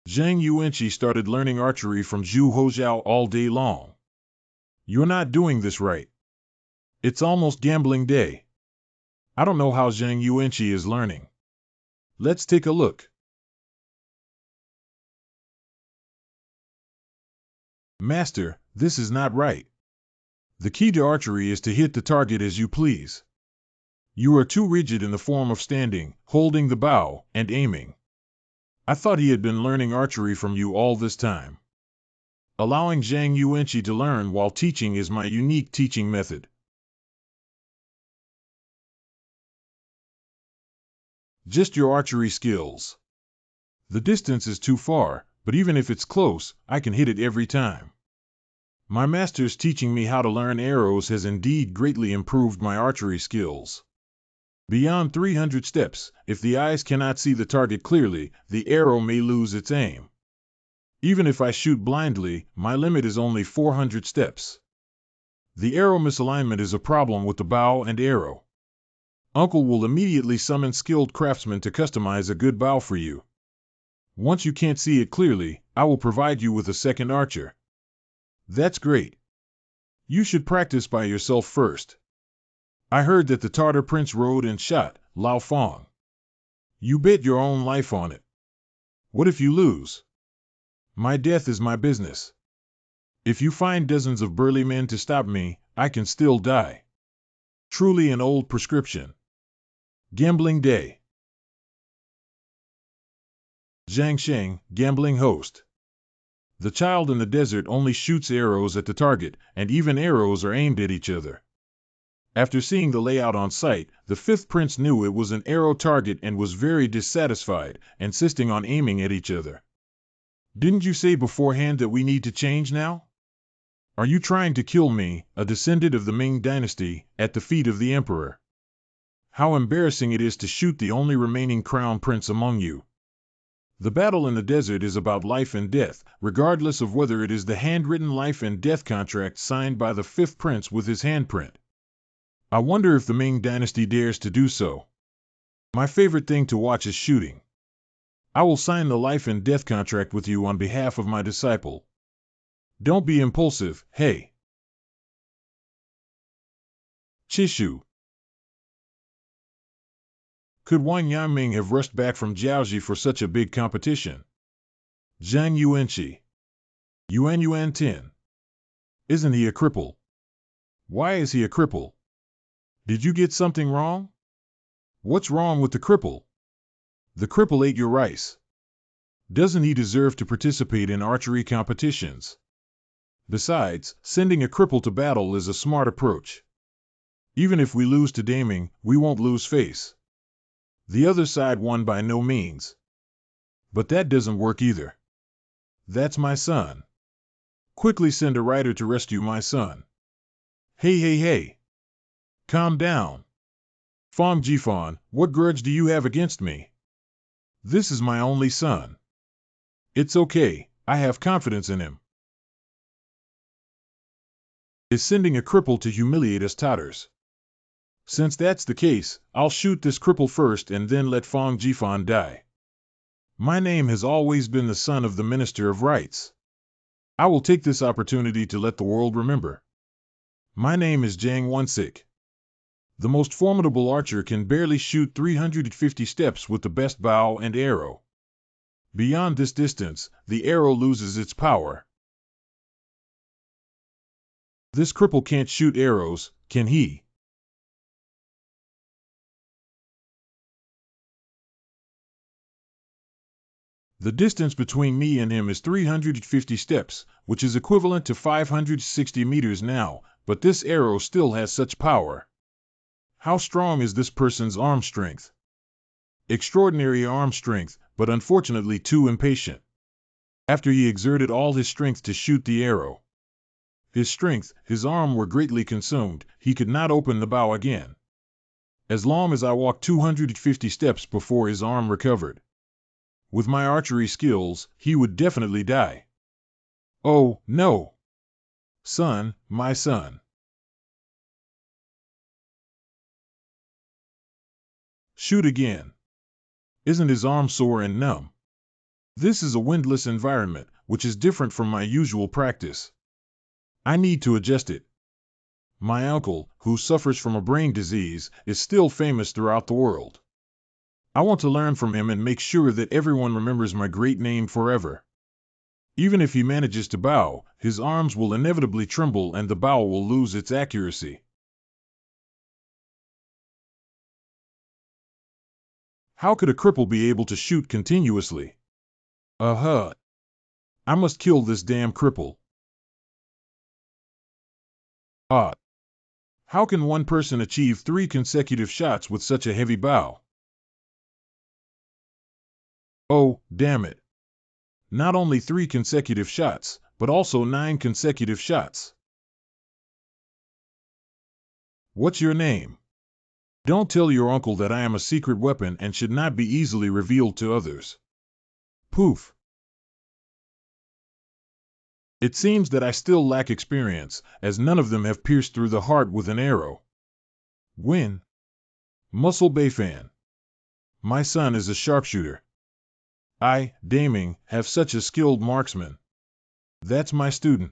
Zhang Yuanqi started learning archery from Zhu Hozhao all day long. You're not doing this right. It's almost gambling day. I don't know how Zhang Yuanqi is learning. Let's take a look. Master, this is not right. The key to archery is to hit the target as you please. You are too rigid in the form of standing, holding the bow, and aiming. I thought he had been learning archery from you all this time. Allowing Zhang Yuanqi to learn while teaching is my unique teaching method. Just your archery skills. The distance is too far, but even if it's close, I can hit it every time. My master's teaching me how to learn arrows has indeed greatly improved my archery skills. Beyond 300 steps, if the eyes cannot see the target clearly, the arrow may lose its aim. Even if I shoot blindly, my limit is only 400 steps. The arrow misalignment is a problem with the bow and arrow. Uncle will immediately summon skilled craftsmen to customize a good bow for you. Once you can't see it clearly, I will provide you with a second archer. That's great. You should practice by yourself first. I heard that the Tartar Prince rode and shot Lao Fong. You bet your own life on it. What if you lose? My death is my business. If you find dozens of burly men to stop me, I can still die. Truly an old prescription. Gambling day. Zhang Sheng, gambling host. The child in the desert only shoots arrows at the target, and even arrows are aimed at each other. After seeing the layout on site, the fifth prince knew it was an arrow target and was very dissatisfied, insisting on aiming at each other. Didn't you say beforehand that we need to change now? Are you trying to kill me, a descendant of the Ming Dynasty, at the feet of the emperor? How embarrassing it is to shoot the only remaining crown prince among you. The battle in the desert is about life and death, regardless of whether it is the handwritten life and death contract signed by the fifth prince with his handprint. I wonder if the Ming Dynasty dares to do so. My favorite thing to watch is shooting. I will sign the life and death contract with you on behalf of my disciple. Don't be impulsive, hey. Chishu. Could Wang Yaming have rushed back from Jiaoji for such a big competition? Zhang Yuanqi. Yuan 10. Isn't he a cripple? Why is he a cripple? Did you get something wrong? What's wrong with the cripple? The cripple ate your rice. Doesn't he deserve to participate in archery competitions? Besides, sending a cripple to battle is a smart approach. Even if we lose to Daming, we won't lose face. The other side won by no means. But that doesn't work either. That's my son. Quickly send a rider to rescue my son. Hey. Calm down. Fong Jifan, what grudge do you have against me? This is my only son. It's okay, I have confidence in him. is sending a cripple to humiliate us Tatars. Since that's the case, I'll shoot this cripple first and then let Fong Jifan die. My name has always been the son of the Minister of Rights. I will take this opportunity to let the world remember. My name is Jiang Wensik. The most formidable archer can barely shoot 350 steps with the best bow and arrow. Beyond this distance, the arrow loses its power. This cripple can't shoot arrows, can he? The distance between me and him is 350 steps, which is equivalent to 560 meters now, but this arrow still has such power. How strong is this person's arm strength? Extraordinary arm strength, but unfortunately too impatient. After he exerted all his strength to shoot the arrow, his arm were greatly consumed, he could not open the bow again. As long as I walked 250 steps before his arm recovered. With my archery skills, he would definitely die. Oh, no! Son, my son. Shoot again. Isn't his arm sore and numb? This is a windless environment, which is different from my usual practice. I need to adjust it. My uncle, who suffers from a brain disease, is still famous throughout the world. I want to learn from him and make sure that everyone remembers my great name forever. Even if he manages to bow, his arms will inevitably tremble and the bow will lose its accuracy. How could a cripple be able to shoot continuously? I must kill this damn cripple. How can one person achieve 3 consecutive shots with such a heavy bow? Oh, damn it. Not only 3 consecutive shots, but also 9 consecutive shots. What's your name? Don't tell your uncle that I am a secret weapon and should not be easily revealed to others. Poof. It seems that I still lack experience, as none of them have pierced through the heart with an arrow. When? Muscle Bayfan. My son is a sharpshooter. I, Ming, have such a skilled marksman. That's my student.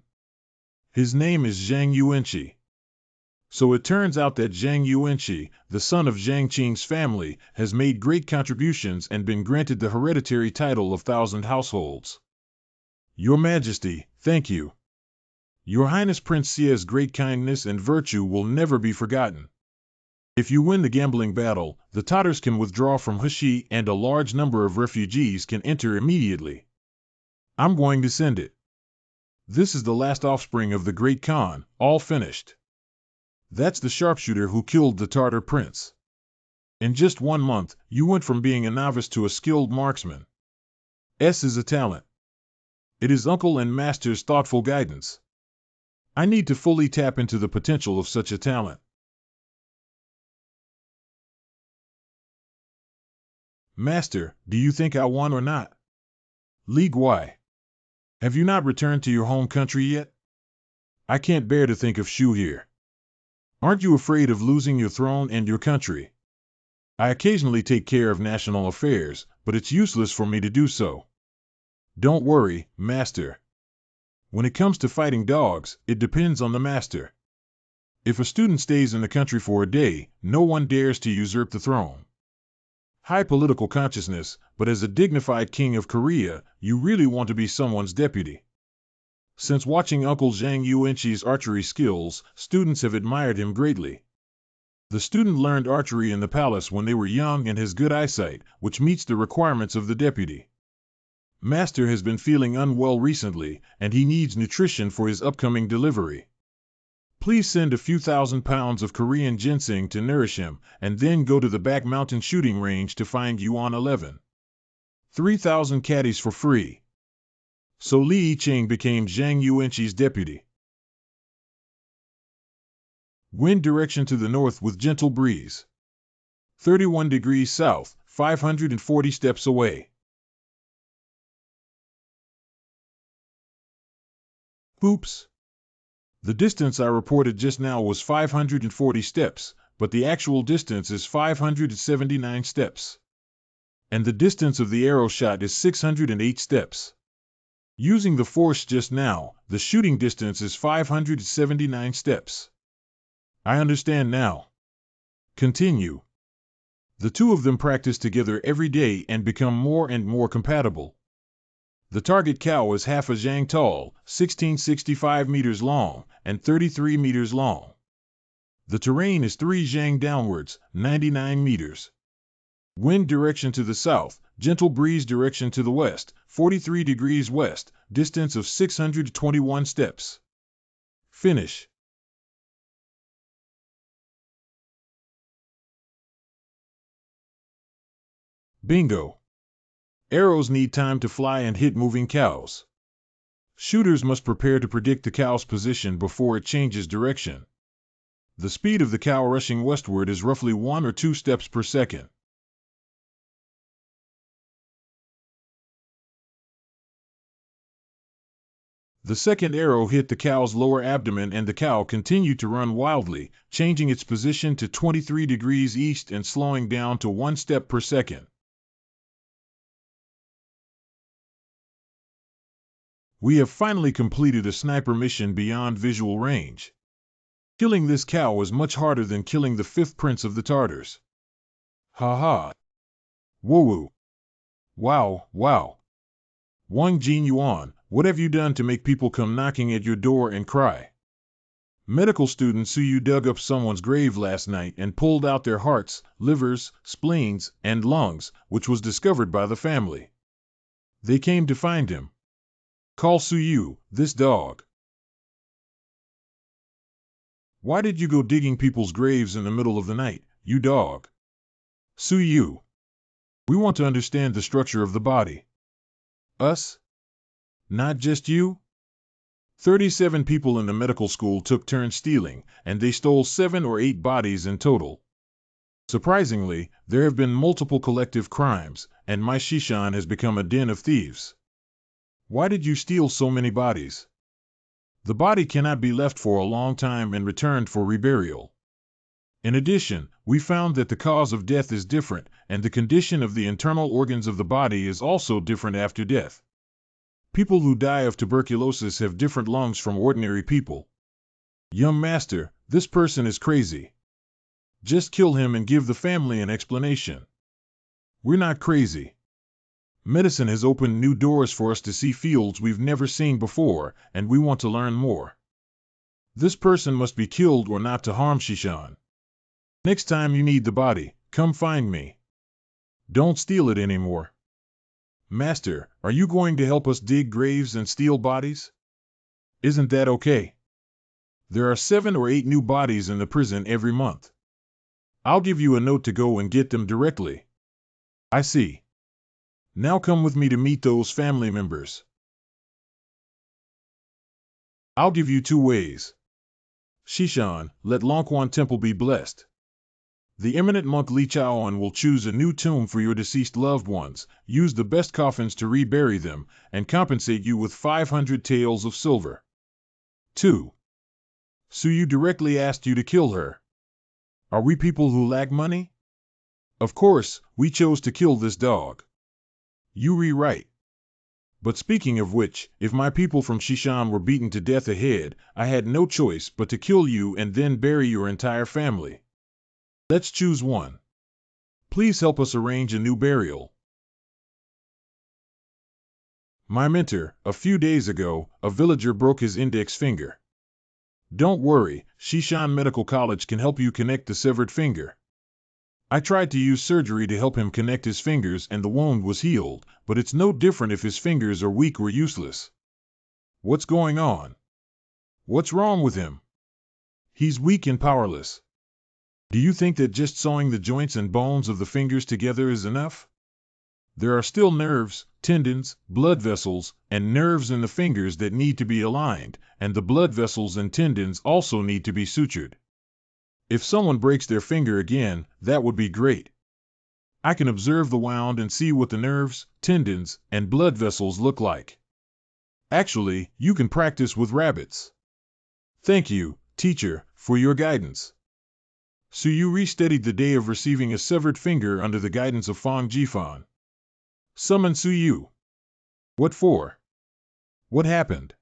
His name is Zhang Yuanqi. So it turns out that Zhang Yuanqi, the son of Zhang Qing's family, has made great contributions and been granted the hereditary title of Thousand Households. Your Majesty, thank you. Your Highness Prince Xia's great kindness and virtue will never be forgotten. If you win the gambling battle, the Tatars can withdraw from Heshi and a large number of refugees can enter immediately. I'm going to send it. This is the last offspring of the Great Khan, all finished. That's the sharpshooter who killed the Tatar prince. In just 1 month, you went from being a novice to a skilled marksman. S is a talent. It is uncle and master's thoughtful guidance. I need to fully tap into the potential of such a talent. Master, do you think I won or not? Li Guai. Have you not returned to your home country yet? I can't bear to think of Shu here. Aren't you afraid of losing your throne and your country? I occasionally take care of national affairs, but it's useless for me to do so. Don't worry, Master. When it comes to fighting dogs, it depends on the master. If a student stays in the country for a day, no one dares to usurp the throne. High political consciousness, but as a dignified king of Korea, you really want to be someone's deputy. Since watching Uncle Zhang Yuanqi's archery skills, students have admired him greatly. The student learned archery in the palace when they were young and has good eyesight, which meets the requirements of the deputy. Master has been feeling unwell recently, and he needs nutrition for his upcoming delivery. Please send a few £1,000 of Korean ginseng to nourish him, and then go to the back mountain shooting range to find Yuan 11. 3,000 caddies for free. So Li Yicheng became Zhang Yuanqi's deputy. Wind direction to the north with gentle breeze. 31 degrees south, 540 steps away. Oops. The distance I reported just now was 540 steps, but the actual distance is 579 steps. And the distance of the arrow shot is 608 steps. Using the force just now, the shooting distance is 579 steps. I understand now. Continue. The two of them practice together every day and become more and more compatible. The target cow is half a zhang tall, 1665 meters long, and 33 meters long. The terrain is 3 zhang downwards, 99 meters. Wind direction to the south, gentle breeze direction to the west, 43 degrees west, distance of 621 steps. Finish. Bingo. Arrows need time to fly and hit moving cows. Shooters must prepare to predict the cow's position before it changes direction. The speed of the cow rushing westward is roughly 1 or 2 steps per second. The second arrow hit the cow's lower abdomen and the cow continued to run wildly, changing its position to 23 degrees east and slowing down to 1 step per second. We have finally completed a sniper mission beyond visual range. Killing this cow was much harder than killing the 5th prince of the Tartars. Ha ha. Woo-woo. Wow, wow. Wang Jinyuan, what have you done to make people come knocking at your door and cry? Medical student Suyu dug up someone's grave last night and pulled out their hearts, livers, spleens, and lungs, which was discovered by the family. They came to find him. Call Suyu, this dog. Why did you go digging people's graves in the middle of the night, you dog? Suyu. We want to understand the structure of the body. Us? Not just you? 37 people in the medical school took turns stealing, and they stole 7 or 8 bodies in total. Surprisingly, there have been multiple collective crimes, and my Shishan has become a den of thieves. Why did you steal so many bodies? The body cannot be left for a long time and returned for reburial. In addition, we found that the cause of death is different, and the condition of the internal organs of the body is also different after death. People who die of tuberculosis have different lungs from ordinary people. Young master, this person is crazy. Just kill him and give the family an explanation. We're not crazy. Medicine has opened new doors for us to see fields we've never seen before, and we want to learn more. This person must be killed or not to harm Shishan. Next time you need the body, come find me. Don't steal it anymore. Master, are you going to help us dig graves and steal bodies? Isn't that okay? There are 7 or 8 new bodies in the prison every month. I'll give you a note to go and get them directly. I see. Now come with me to meet those family members. I'll give you 2 ways. Shishan, let Longquan Temple be blessed. The eminent monk Li Chaoan will choose a new tomb for your deceased loved ones, use the best coffins to rebury them, and compensate you with 500 taels of silver. 2. Suyu directly asked you to kill her. Are we people who lack money? Of course, we chose to kill this dog. You rewrite. But speaking of which, if my people from Shishan were beaten to death ahead, I had no choice but to kill you and then bury your entire family. Let's choose one. Please help us arrange a new burial. My mentor, a few days ago, a villager broke his index finger. Don't worry, Shishan Medical College can help you connect the severed finger. I tried to use surgery to help him connect his fingers and the wound was healed, but it's no different if his fingers are weak or useless. What's going on? What's wrong with him? He's weak and powerless. Do you think that just sewing the joints and bones of the fingers together is enough? There are still nerves, tendons, blood vessels, and nerves in the fingers that need to be aligned, and the blood vessels and tendons also need to be sutured. If someone breaks their finger again, that would be great. I can observe the wound and see what the nerves, tendons, and blood vessels look like. Actually, you can practice with rabbits. Thank you, teacher, for your guidance. Su Yu restudied the day of receiving a severed finger under the guidance of Fang Jifan. Summon Su Yu. What for? What happened?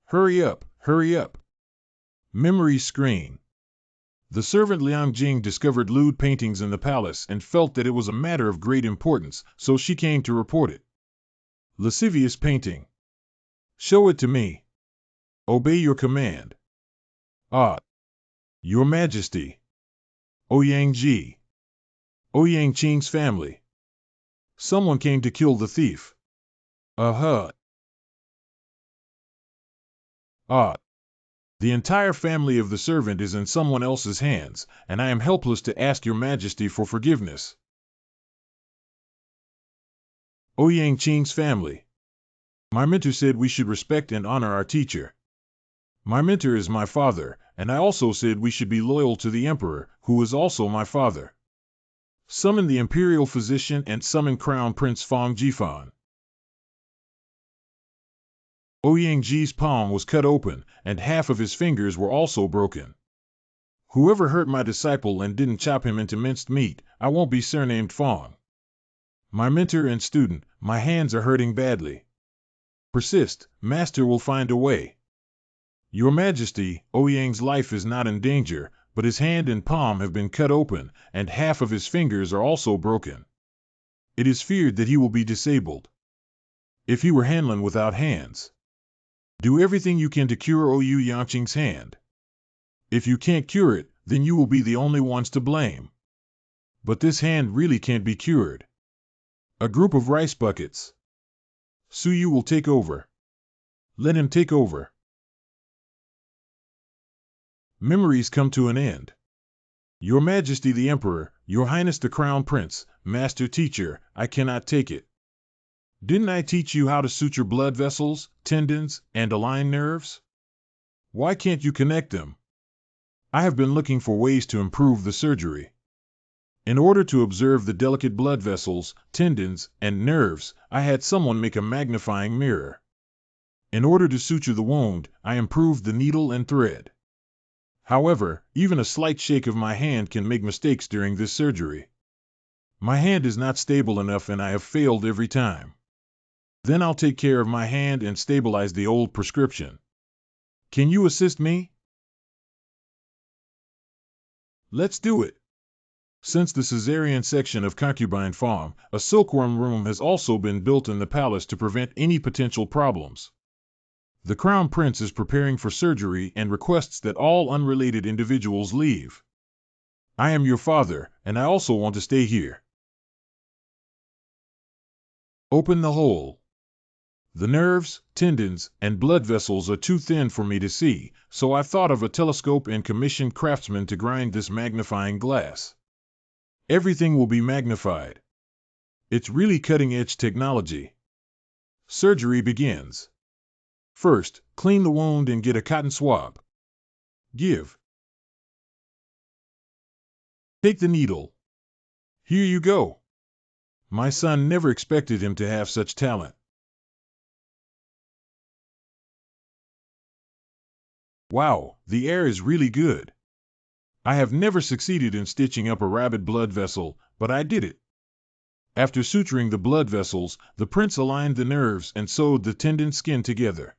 Hurry up, hurry up. Memory screen. The servant Liang Jing discovered lewd paintings in the palace and felt that it was a matter of great importance, so she came to report it. Lascivious painting. Show it to me. Obey your command. Ah. Your Majesty. Ouyang Ji. Ouyang Qing's family. Someone came to kill the thief. Ah. The entire family of the servant is in someone else's hands, and I am helpless to ask your Majesty for forgiveness. Ouyang Qing's family. My mentor said we should respect and honor our teacher. My mentor is my father, and I also said we should be loyal to the Emperor, who is also my father. Summon the Imperial physician and summon Crown Prince Fang Jifan. Ouyang Ji's palm was cut open, and half of his fingers were also broken. Whoever hurt my disciple and didn't chop him into minced meat, I won't be surnamed Fang. My mentor and student, my hands are hurting badly. Persist, Master will find a way. Your Majesty, Ouyang's life is not in danger, but his hand and palm have been cut open, and half of his fingers are also broken. It is feared that he will be disabled. If he were Hanlin without hands. Do everything you can to cure Ouyang Yangqing's hand. If you can't cure it, then you will be the only ones to blame. But this hand really can't be cured. A group of rice buckets. Su Yu will take over. Let him take over. Memories come to an end. Your Majesty the Emperor, Your Highness the Crown Prince, Master Teacher, I cannot take it. Didn't I teach you how to suture blood vessels, tendons, and align nerves? Why can't you connect them? I have been looking for ways to improve the surgery. In order to observe the delicate blood vessels, tendons, and nerves, I had someone make a magnifying mirror. In order to suture the wound, I improved the needle and thread. However, even a slight shake of my hand can make mistakes during this surgery. My hand is not stable enough and I have failed every time. Then I'll take care of my hand and stabilize the old prescription. Can you assist me? Let's do it. Since the cesarean section of Concubine Farm, a silkworm room has also been built in the palace to prevent any potential problems. The Crown Prince is preparing for surgery and requests that all unrelated individuals leave. I am your father, and I also want to stay here. Open the hole. The nerves, tendons, and blood vessels are too thin for me to see, so I thought of a telescope and commissioned craftsmen to grind this magnifying glass. Everything will be magnified. It's really cutting-edge technology. Surgery begins. First, clean the wound and get a cotton swab. Give. Take the needle. Here you go. My son never expected him to have such talent. Wow, the air is really good. I have never succeeded in stitching up a rabid blood vessel, but I did it. After suturing the blood vessels, the prince aligned the nerves and sewed the tendon skin together.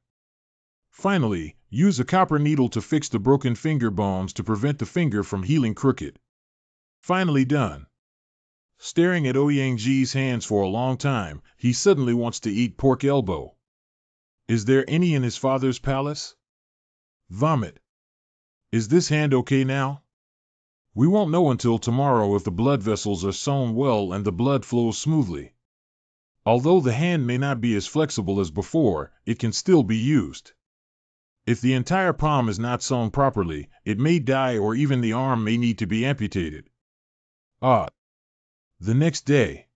Finally, use a copper needle to fix the broken finger bones to prevent the finger from healing crooked. Finally done. Staring at Ouyang Ji's hands for a long time, he suddenly wants to eat pork elbow. Is there any in his father's palace? Vomit. Is this hand okay now? We won't know until tomorrow if the blood vessels are sewn well and the blood flows smoothly. Although the hand may not be as flexible as before, it can still be used. If the entire palm is not sewn properly, it may die or even the arm may need to be amputated. The next day.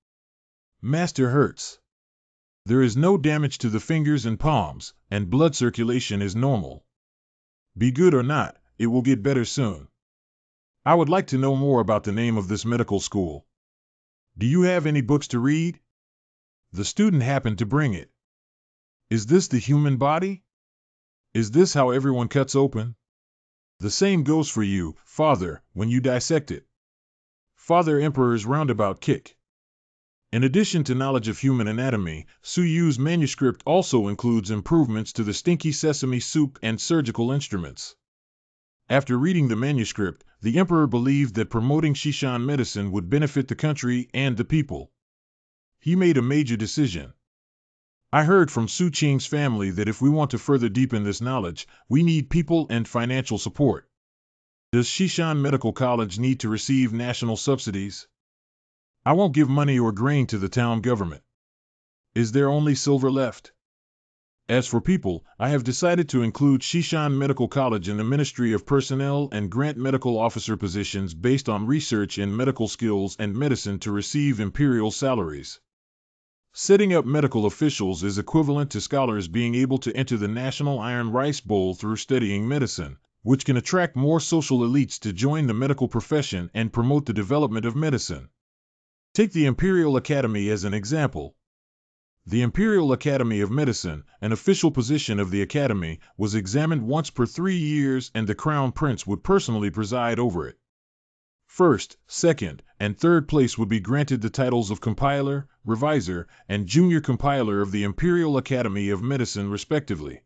Master hurts. There is no damage to the fingers and palms, and blood circulation is normal. Be good or not, it will get better soon. I would like to know more about the name of this medical school. Do you have any books to read? The student happened to bring it. Is this the human body? Is this how everyone cuts open? The same goes for you, Father, when you dissect it. Father Emperor's roundabout kick. In addition to knowledge of human anatomy, Su Yu's manuscript also includes improvements to the stinky sesame soup and surgical instruments. After reading the manuscript, the emperor believed that promoting Shishan medicine would benefit the country and the people. He made a major decision. I heard from Su Qing's family that if we want to further deepen this knowledge, we need people and financial support. Does Shishan Medical College need to receive national subsidies? I won't give money or grain to the town government. Is there only silver left? As for people, I have decided to include Shishan Medical College in the Ministry of Personnel and grant medical officer positions based on research in medical skills and medicine to receive imperial salaries. Setting up medical officials is equivalent to scholars being able to enter the National Iron Rice Bowl through studying medicine, which can attract more social elites to join the medical profession and promote the development of medicine. Take the Imperial Academy as an example. The Imperial Academy of Medicine, an official position of the Academy, was examined once per 3 years and the Crown Prince would personally preside over it. First, second, and third place would be granted the titles of Compiler, Reviser, and Junior Compiler of the Imperial Academy of Medicine respectively.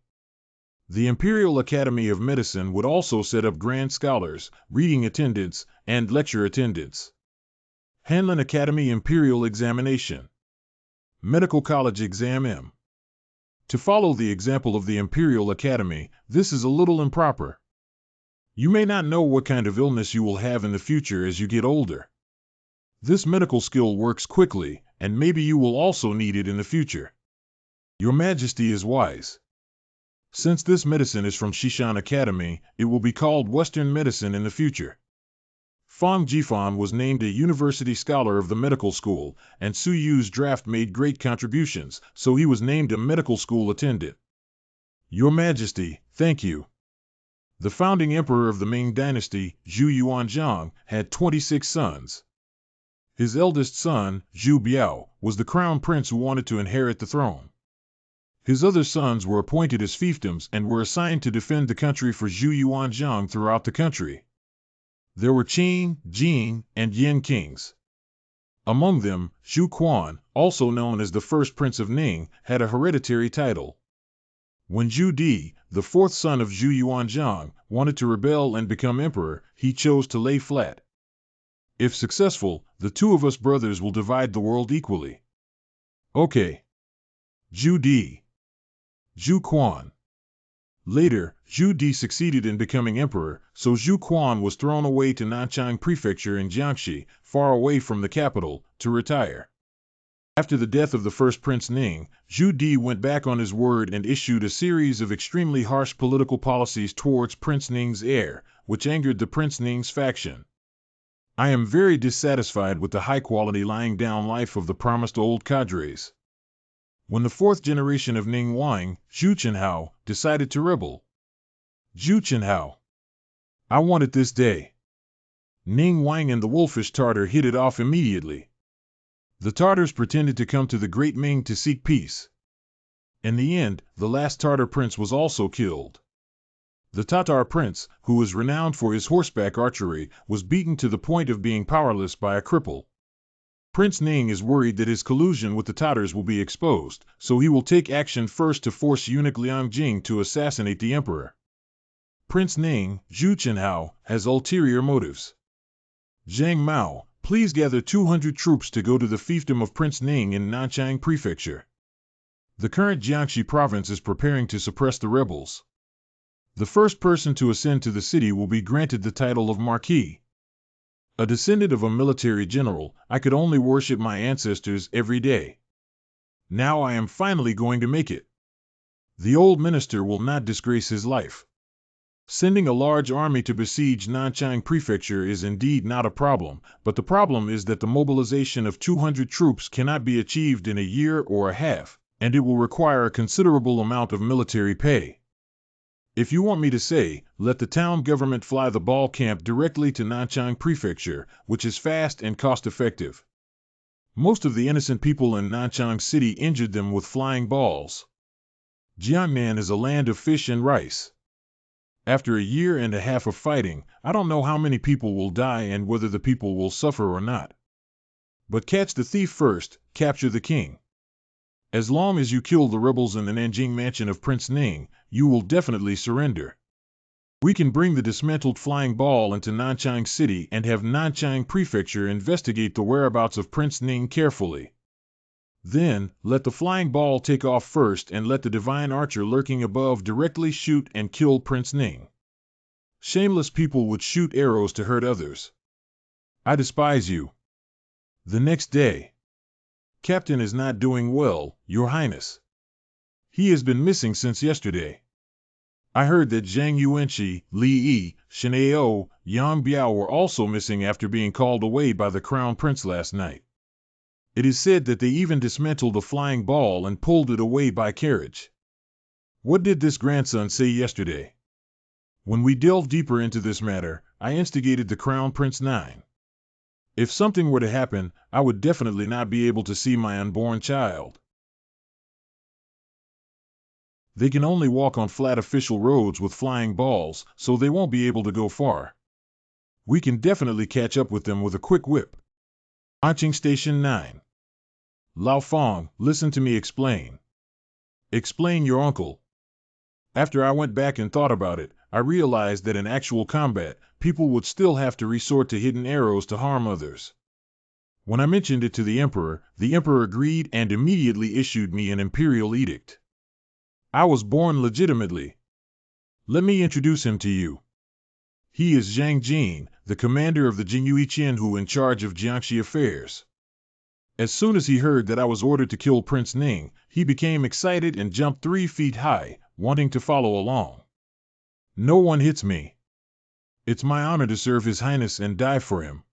The Imperial Academy of Medicine would also set up Grand Scholars, Reading Attendants, and Lecture Attendants. Hanlin Academy Imperial Examination. Medical College Exam M. To follow the example of the Imperial Academy, this is a little improper. You may not know what kind of illness you will have in the future as you get older. This medical skill works quickly, and maybe you will also need it in the future. Your Majesty is wise. Since this medicine is from Shishan Academy, it will be called Western Medicine in the future. Fang Jifan was named a university scholar of the medical school, and Su Yu's draft made great contributions, so he was named a medical school attendant. Your Majesty, thank you. The founding emperor of the Ming Dynasty, Zhu Yuanzhang, had 26 sons. His eldest son, Zhu Biao, was the crown prince who wanted to inherit the throne. His other sons were appointed as fiefdoms and were assigned to defend the country for Zhu Yuanzhang throughout the country. There were Qing, Jing, and Yin kings. Among them, Zhu Quan, also known as the first prince of Ning, had a hereditary title. When Zhu Di, the fourth son of Zhu Yuanzhang, wanted to rebel and become emperor, he chose to lay flat. If successful, the two of us brothers will divide the world equally. Okay. Zhu Di. Zhu Quan. Later, Zhu Di succeeded in becoming emperor, so Zhu Quan was thrown away to Nanchang Prefecture in Jiangxi, far away from the capital, to retire. After the death of the first Prince Ning, Zhu Di went back on his word and issued a series of extremely harsh political policies towards Prince Ning's heir, which angered the Prince Ning's faction. I am very dissatisfied with the high-quality lying-down life of the promised old cadres. When the fourth generation of Ning Wang, Zhu Chenhao, decided to rebel. Zhu Chenhao. I want it this day. Ning Wang and the wolfish Tartar hit it off immediately. The Tartars pretended to come to the Great Ming to seek peace. In the end, the last Tartar prince was also killed. The Tatar prince, who was renowned for his horseback archery, was beaten to the point of being powerless by a cripple. Prince Ning is worried that his collusion with the Tatars will be exposed, so he will take action first to force eunuch Liang Jing to assassinate the emperor. Prince Ning, Zhu Chenhao, has ulterior motives. Zhang Mao, please gather 200 troops to go to the fiefdom of Prince Ning in Nanchang Prefecture. The current Jiangxi province is preparing to suppress the rebels. The first person to ascend to the city will be granted the title of Marquis. A descendant of a military general, I could only worship my ancestors every day. Now I am finally going to make it. The old minister will not disgrace his life. Sending a large army to besiege Nanchang Prefecture is indeed not a problem, but the problem is that the mobilization of 200 troops cannot be achieved in a year or a half, and it will require a considerable amount of military pay. If you want me to say, let the town government fly the ball camp directly to Nanchang Prefecture, which is fast and cost-effective. Most of the innocent people in Nanchang City injured them with flying balls. Jiangnan is a land of fish and rice. After a year and a half of fighting, I don't know how many people will die and whether the people will suffer or not. But catch the thief first, capture the king. As long as you kill the rebels in the Nanjing mansion of Prince Ning, you will definitely surrender. We can bring the dismantled flying ball into Nanchang City and have Nanchang Prefecture investigate the whereabouts of Prince Ning carefully. Then, let the flying ball take off first and let the divine archer lurking above directly shoot and kill Prince Ning. Shameless people would shoot arrows to hurt others. I despise you. The next day. Captain is not doing well, Your Highness. He has been missing since yesterday. I heard that Zhang Yuanqi, Li Yi, Shen Ao, Yang Biao were also missing after being called away by the Crown Prince last night. It is said that they even dismantled the flying ball and pulled it away by carriage. What did this grandson say yesterday? When we delved deeper into this matter, I instigated the Crown Prince 9. If something were to happen, I would definitely not be able to see my unborn child. They can only walk on flat official roads with flying balls, so they won't be able to go far. We can definitely catch up with them with a quick whip. Anqing Station 9. Lao Fong, listen to me explain. Explain, your uncle. After I went back and thought about it, I realized that in actual combat, people would still have to resort to hidden arrows to harm others. When I mentioned it to the Emperor agreed and immediately issued me an Imperial edict. I was born legitimately. Let me introduce him to you. He is Zhang Jin, the commander of the Jingyue Qianhu in charge of Jiangxi affairs. As soon as he heard that I was ordered to kill Prince Ning, he became excited and jumped 3 feet high, wanting to follow along. No one hits me. It's my honor to serve His Highness and die for him.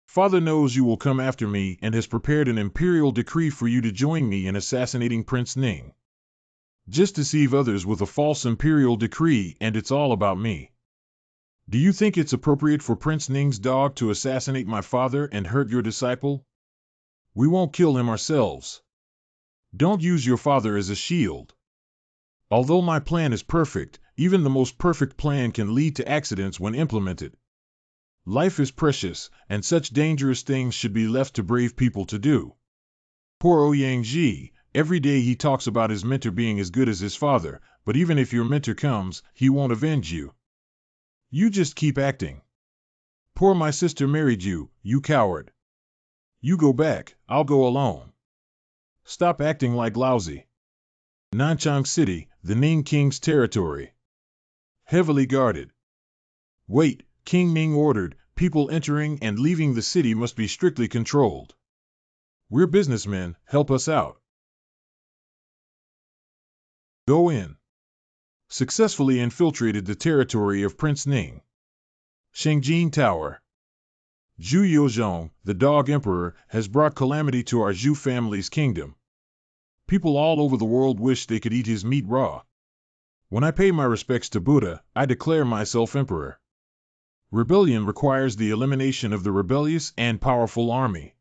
Father knows you will come after me and has prepared an imperial decree for you to join me in assassinating Prince Ning. Just deceive others with a false imperial decree and it's all about me. Do you think it's appropriate for Prince Ning's dog to assassinate my father and hurt your disciple? We won't kill him ourselves. Don't use your father as a shield. Although my plan is perfect, even the most perfect plan can lead to accidents when implemented. Life is precious, and such dangerous things should be left to brave people to do. Poor Ouyang Ji, every day he talks about his mentor being as good as his father, but even if your mentor comes, he won't avenge you. You just keep acting. Poor my sister married you, you coward. You go back, I'll go alone. Stop acting like lousy. Nanchang City, the Ning King's territory. Heavily guarded. Wait, King Ming ordered, people entering and leaving the city must be strictly controlled. We're businessmen, help us out. Go in. Successfully infiltrated the territory of Prince Ning. Shengjin Tower. Zhu Yozhong, the dog emperor, has brought calamity to our Zhu family's kingdom. People all over the world wish they could eat his meat raw. When I pay my respects to Buddha, I declare myself emperor. Rebellion requires the elimination of the rebellious and powerful army.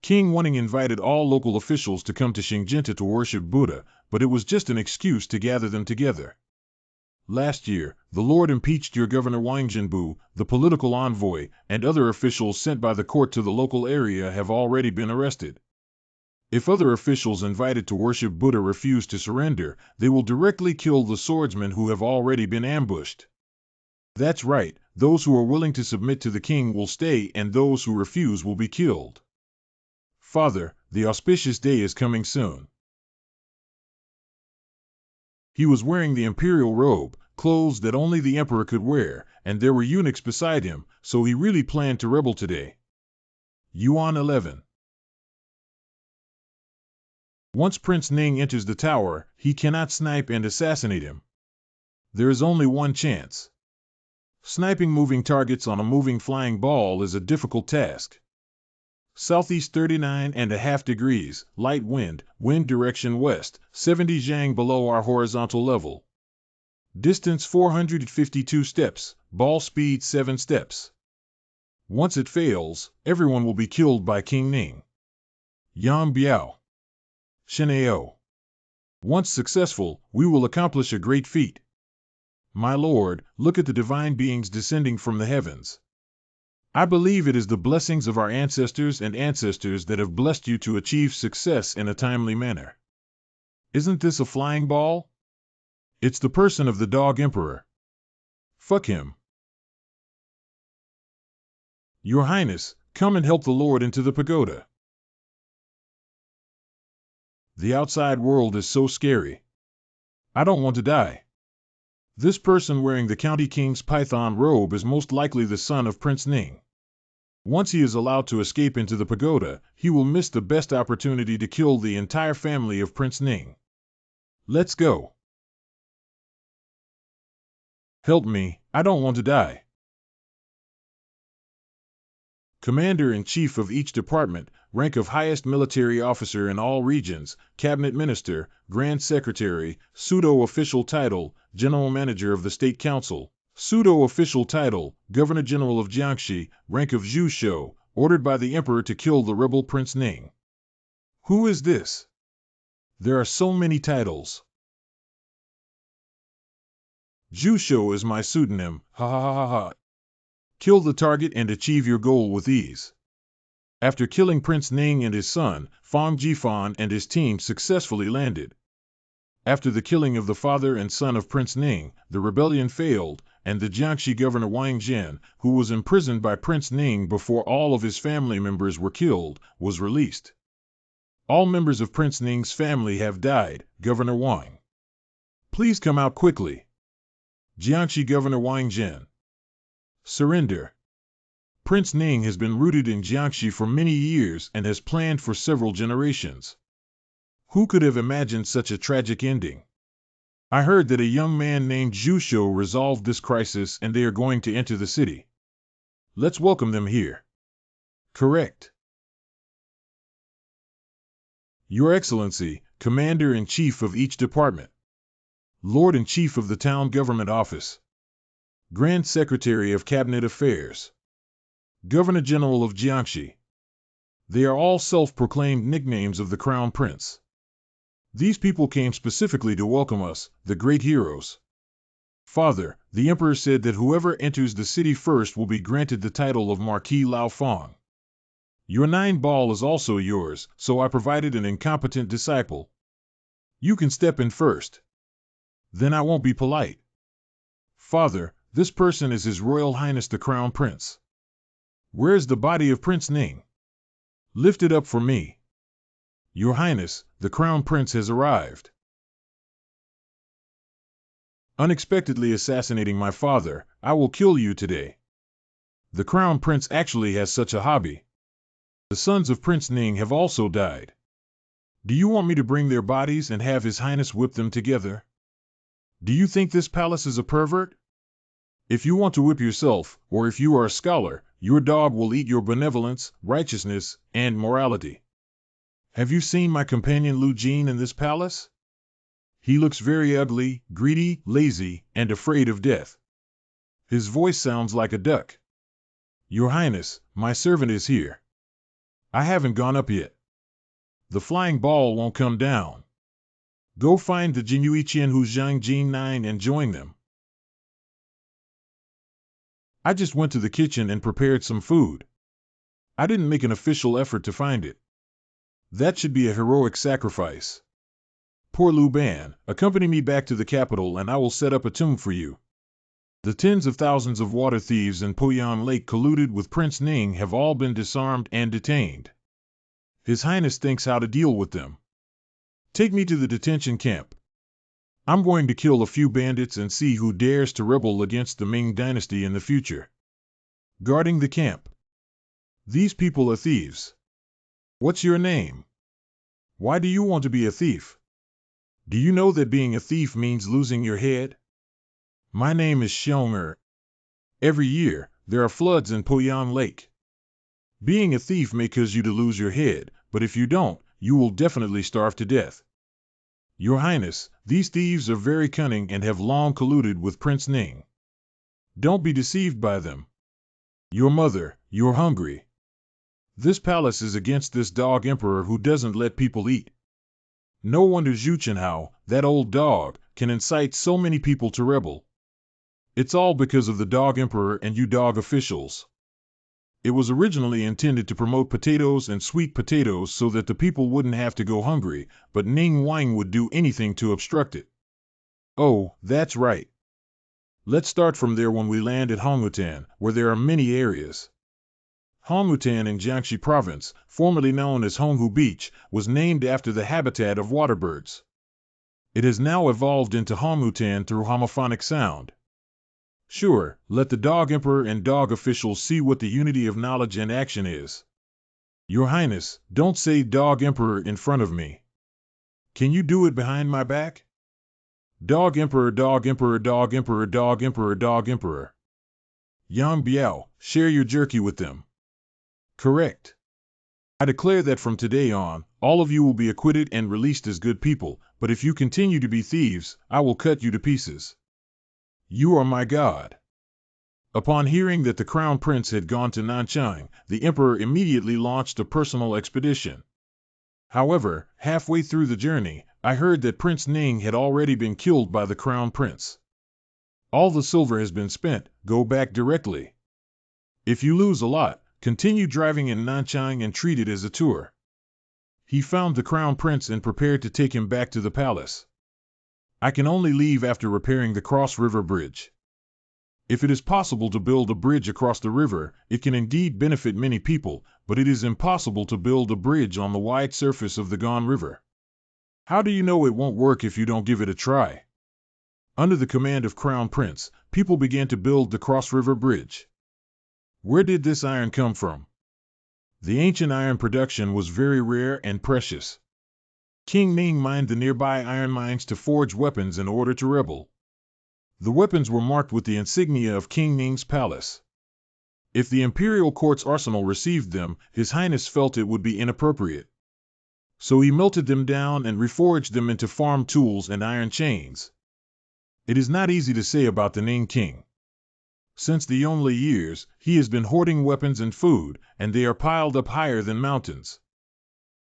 King Wanning invited all local officials to come to Xingjinta to worship Buddha, but it was just an excuse to gather them together. Last year, the Lord impeached your Governor Wang Jinbu, the political envoy, and other officials sent by the court to the local area have already been arrested. If other officials invited to worship Buddha refuse to surrender, they will directly kill the swordsmen who have already been ambushed. That's right, those who are willing to submit to the king will stay and those who refuse will be killed. Father, the auspicious day is coming soon. He was wearing the imperial robe, clothes that only the emperor could wear, and there were eunuchs beside him, so he really planned to rebel today. Yuan 11. Once Prince Ning enters the tower, he cannot snipe and assassinate him. There is only one chance. Sniping moving targets on a moving flying ball is a difficult task. Southeast 39.5 degrees, light wind, wind direction west, 70 zhang below our horizontal level. Distance 452 steps, ball speed 7 steps. Once it fails, everyone will be killed by King Ning. Yang Biao. Shen Ao. Once successful, we will accomplish a great feat. My lord, look at the divine beings descending from the heavens. I believe it is the blessings of our ancestors and ancestors that have blessed you to achieve success in a timely manner. Isn't this a flying ball? It's the person of the dog emperor. Fuck him. Your Highness, come and help the Lord into the pagoda. The outside world is so scary. I don't want to die. This person wearing the county king's python robe is most likely the son of Prince Ning. Once he is allowed to escape into the pagoda, he will miss the best opportunity to kill the entire family of Prince Ning. Let's go. Help me, I don't want to die. Commander-in-Chief of each department, rank of highest military officer in all regions, cabinet minister, grand secretary, pseudo-official title, general manager of the state council, pseudo-official title, governor-general of Jiangxi, rank of Zhu Shou, ordered by the emperor to kill the rebel Prince Ning. Who is this? There are so many titles. Zhu Shou is my pseudonym, ha ha ha ha. Kill the target and achieve your goal with ease. After killing Prince Ning and his son, Fang Jifan and his team successfully landed. After the killing of the father and son of Prince Ning, the rebellion failed, and the Jiangxi governor Wang Zhen, who was imprisoned by Prince Ning before all of his family members were killed, was released. All members of Prince Ning's family have died, Governor Wang. Please come out quickly. Jiangxi Governor Wang Zhen. Surrender. Prince Ning has been rooted in Jiangxi for many years and has planned for several generations. Who could have imagined such a tragic ending? I heard that a young man named Zhu Shou resolved this crisis and they are going to enter the city. Let's welcome them here. Correct. Your Excellency, Commander-in-Chief of each department. Lord-in-Chief of the Town Government Office. Grand Secretary of Cabinet Affairs. Governor-General of Jiangxi. They are all self-proclaimed nicknames of the Crown Prince. These people came specifically to welcome us, the great heroes. Father, the Emperor said that whoever enters the city first will be granted the title of Marquis Lao Fang. Your 9 ball is also yours, so I provided an incompetent disciple. You can step in first. Then I won't be polite. Father, this person is His Royal Highness the Crown Prince. Where's the body of Prince Ning? Lift it up for me. Your Highness, the Crown Prince has arrived. Unexpectedly assassinating my father, I will kill you today. The Crown Prince actually has such a hobby. The sons of Prince Ning have also died. Do you want me to bring their bodies and have His Highness whip them together? Do you think this palace is a pervert? If you want to whip yourself, or if you are a scholar, your dog will eat your benevolence, righteousness, and morality. Have you seen my companion Lu Jin in this palace? He looks very ugly, greedy, lazy, and afraid of death. His voice sounds like a duck. Your Highness, my servant is here. I haven't gone up yet. The flying ball won't come down. Go find the Jinyui Qianhu Zhang Jin 9 and join them. I just went to the kitchen and prepared some food. I didn't make an official effort to find it. That should be a heroic sacrifice. Poor Lu Ban, accompany me back to the capital and I will set up a tomb for you. The tens of thousands of water thieves in Poyan Lake colluded with Prince Ning have all been disarmed and detained. His Highness thinks how to deal with them. Take me to the detention camp. I'm going to kill a few bandits and see who dares to rebel against the Ming Dynasty in the future. Guarding the camp. These people are thieves. What's your name? Why do you want to be a thief? Do you know that being a thief means losing your head? My name is Xiong'er. Every year, there are floods in Poyan Lake. Being a thief may cause you to lose your head, but if you don't, you will definitely starve to death. Your Highness, these thieves are very cunning and have long colluded with Prince Ning. Don't be deceived by them. Your mother, you're hungry. This palace is against this dog emperor who doesn't let people eat. No wonder Zhu Chenhao, that old dog, can incite so many people to rebel. It's all because of the dog emperor and you dog officials. It was originally intended to promote potatoes and sweet potatoes so that the people wouldn't have to go hungry, but Ning Wang would do anything to obstruct it. Oh, that's right. Let's start from there when we land at Hongmutan, where there are many areas. Hongmutan in Jiangxi Province, formerly known as Honghu Beach, was named after the habitat of waterbirds. It has now evolved into Hongmutan through homophonic sound. Sure, let the dog emperor and dog officials see what the unity of knowledge and action is. Your Highness, don't say dog emperor in front of me. Can you do it behind my back? Dog emperor, dog emperor, dog emperor, dog emperor, dog emperor. Yang Biao, share your jerky with them. Correct. I declare that from today on, all of you will be acquitted and released as good people, but if you continue to be thieves, I will cut you to pieces. You are my god. Upon hearing that the crown prince had gone to Nanchang, the emperor immediately launched a personal expedition. However, halfway through the journey, I heard that Prince Ning had already been killed by the crown prince. All the silver has been spent, go back directly. If you lose a lot, continue driving in Nanchang and treat it as a tour. He found the crown prince and prepared to take him back to the palace. I can only leave after repairing the Cross River Bridge. If it is possible to build a bridge across the river, it can indeed benefit many people, but it is impossible to build a bridge on the wide surface of the Gone River. How do you know it won't work if you don't give it a try? Under the command of Crown Prince, people began to build the Cross River Bridge. Where did this iron come from? The ancient iron production was very rare and precious. King Ming mined the nearby iron mines to forge weapons in order to rebel. The weapons were marked with the insignia of King Ming's palace. If the Imperial court's arsenal received them, His Highness felt it would be inappropriate. So he melted them down and reforged them into farm tools and iron chains. It is not easy to say about the Ning King. Since the Yongle years, he has been hoarding weapons and food, and they are piled up higher than mountains.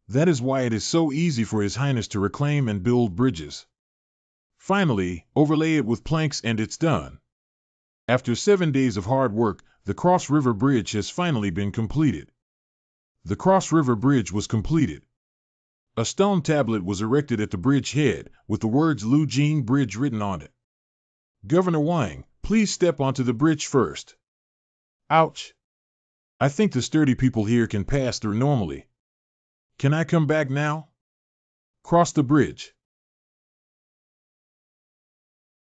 That is why it is so easy for His Highness to reclaim and build bridges. Finally, overlay it with planks and it's done. After 7 days of hard work, the Cross River Bridge has finally been completed. The Cross River Bridge was completed. A stone tablet was erected at the bridge head, with the words Lu Jing Bridge written on it. Governor Wang, please step onto the bridge first. Ouch! I think the sturdy people here can pass through normally. Can I come back now? Cross the bridge.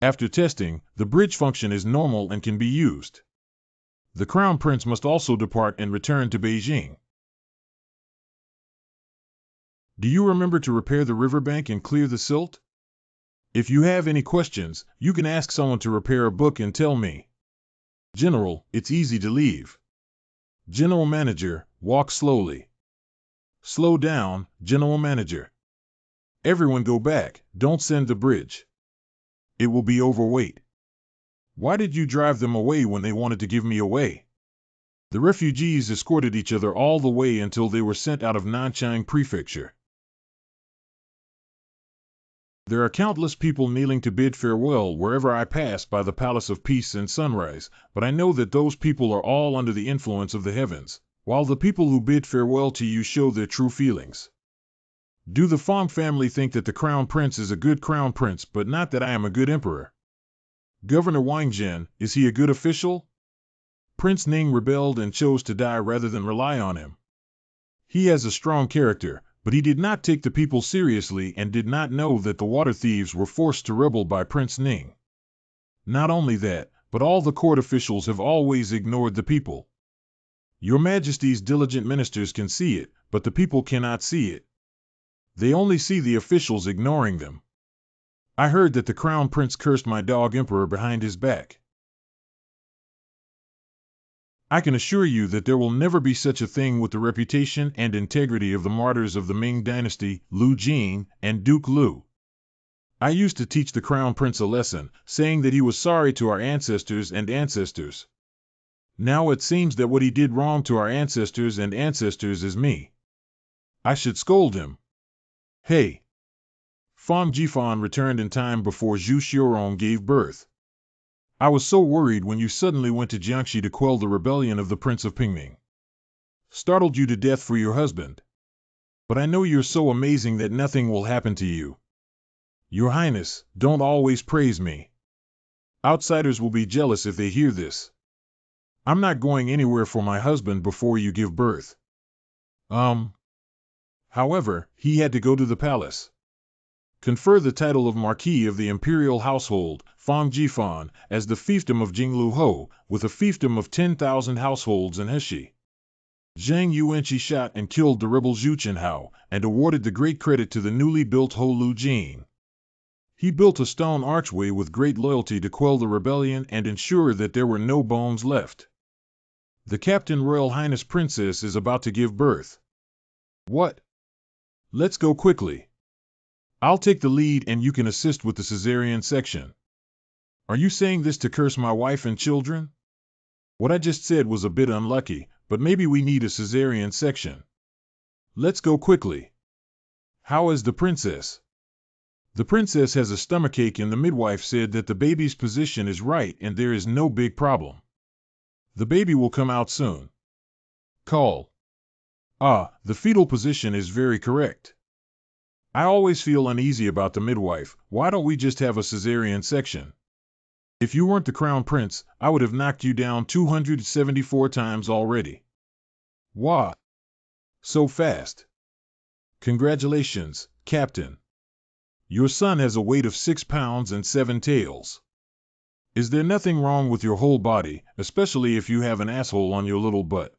After testing, the bridge function is normal and can be used. The Crown Prince must also depart and return to Beijing. Do you remember to repair the riverbank and clear the silt? If you have any questions, you can ask someone to repair a book and tell me. General, it's easy to leave. General Manager, walk slowly. Slow down, General Manager. Everyone go back, don't send the bridge. It will be overweight. Why did you drive them away when they wanted to give me away? The refugees escorted each other all the way until they were sent out of Nanchang Prefecture. There are countless people kneeling to bid farewell wherever I pass by the Palace of Peace and Sunrise, but I know that those people are all under the influence of the heavens, while the people who bid farewell to you show their true feelings. Do the Fong family think that the Crown Prince is a good Crown Prince, but not that I am a good Emperor? Governor Wang Zhen, is he a good official? Prince Ning rebelled and chose to die rather than rely on him. He has a strong character, but he did not take the people seriously and did not know that the water thieves were forced to rebel by Prince Ning. Not only that, but all the court officials have always ignored the people. Your Majesty's diligent ministers can see it, but the people cannot see it. They only see the officials ignoring them. I heard that the Crown Prince cursed my dog Emperor behind his back. I can assure you that there will never be such a thing with the reputation and integrity of the martyrs of the Ming Dynasty, Lu Jing, and Duke Lu. I used to teach the Crown Prince a lesson, saying that he was sorry to our ancestors and ancestors. Now it seems that what he did wrong to our ancestors and ancestors is me. I should scold him. Hey! Fong Jifan returned in time before Zhu Xiaorong gave birth. I was so worried when you suddenly went to Jiangxi to quell the rebellion of the Prince of Pingming. Startled you to death for your husband. But I know you're so amazing that nothing will happen to you. Your Highness, don't always praise me. Outsiders will be jealous if they hear this. I'm not going anywhere for my husband before you give birth. However, he had to go to the palace. Confer the title of Marquis of the Imperial Household, Fang Jifan, as the fiefdom of Jinglu Ho, with a fiefdom of 10,000 households in Heshi. Zhang Yuanqi shot and killed the rebel Zhu Chenhao, and awarded the great credit to the newly built Ho Lu Jin. He built a stone archway with great loyalty to quell the rebellion and ensure that there were no bones left. The Captain Royal Highness Princess is about to give birth. What? Let's go quickly. I'll take the lead and you can assist with the cesarean section. Are you saying this to curse my wife and children? What I just said was a bit unlucky, but maybe we need a cesarean section. Let's go quickly. How is the princess? The princess has a stomachache and the midwife said that the baby's position is right and there is no big problem. The baby will come out soon. Call. The fetal position is very correct. I always feel uneasy about the midwife. Why don't we just have a cesarean section? If you weren't the crown prince, I would have knocked you down 274 times already. Wah! So fast. Congratulations, Captain. Your son has a weight of 6 pounds and 7 tails. Is there nothing wrong with your whole body, especially if you have an asshole on your little butt?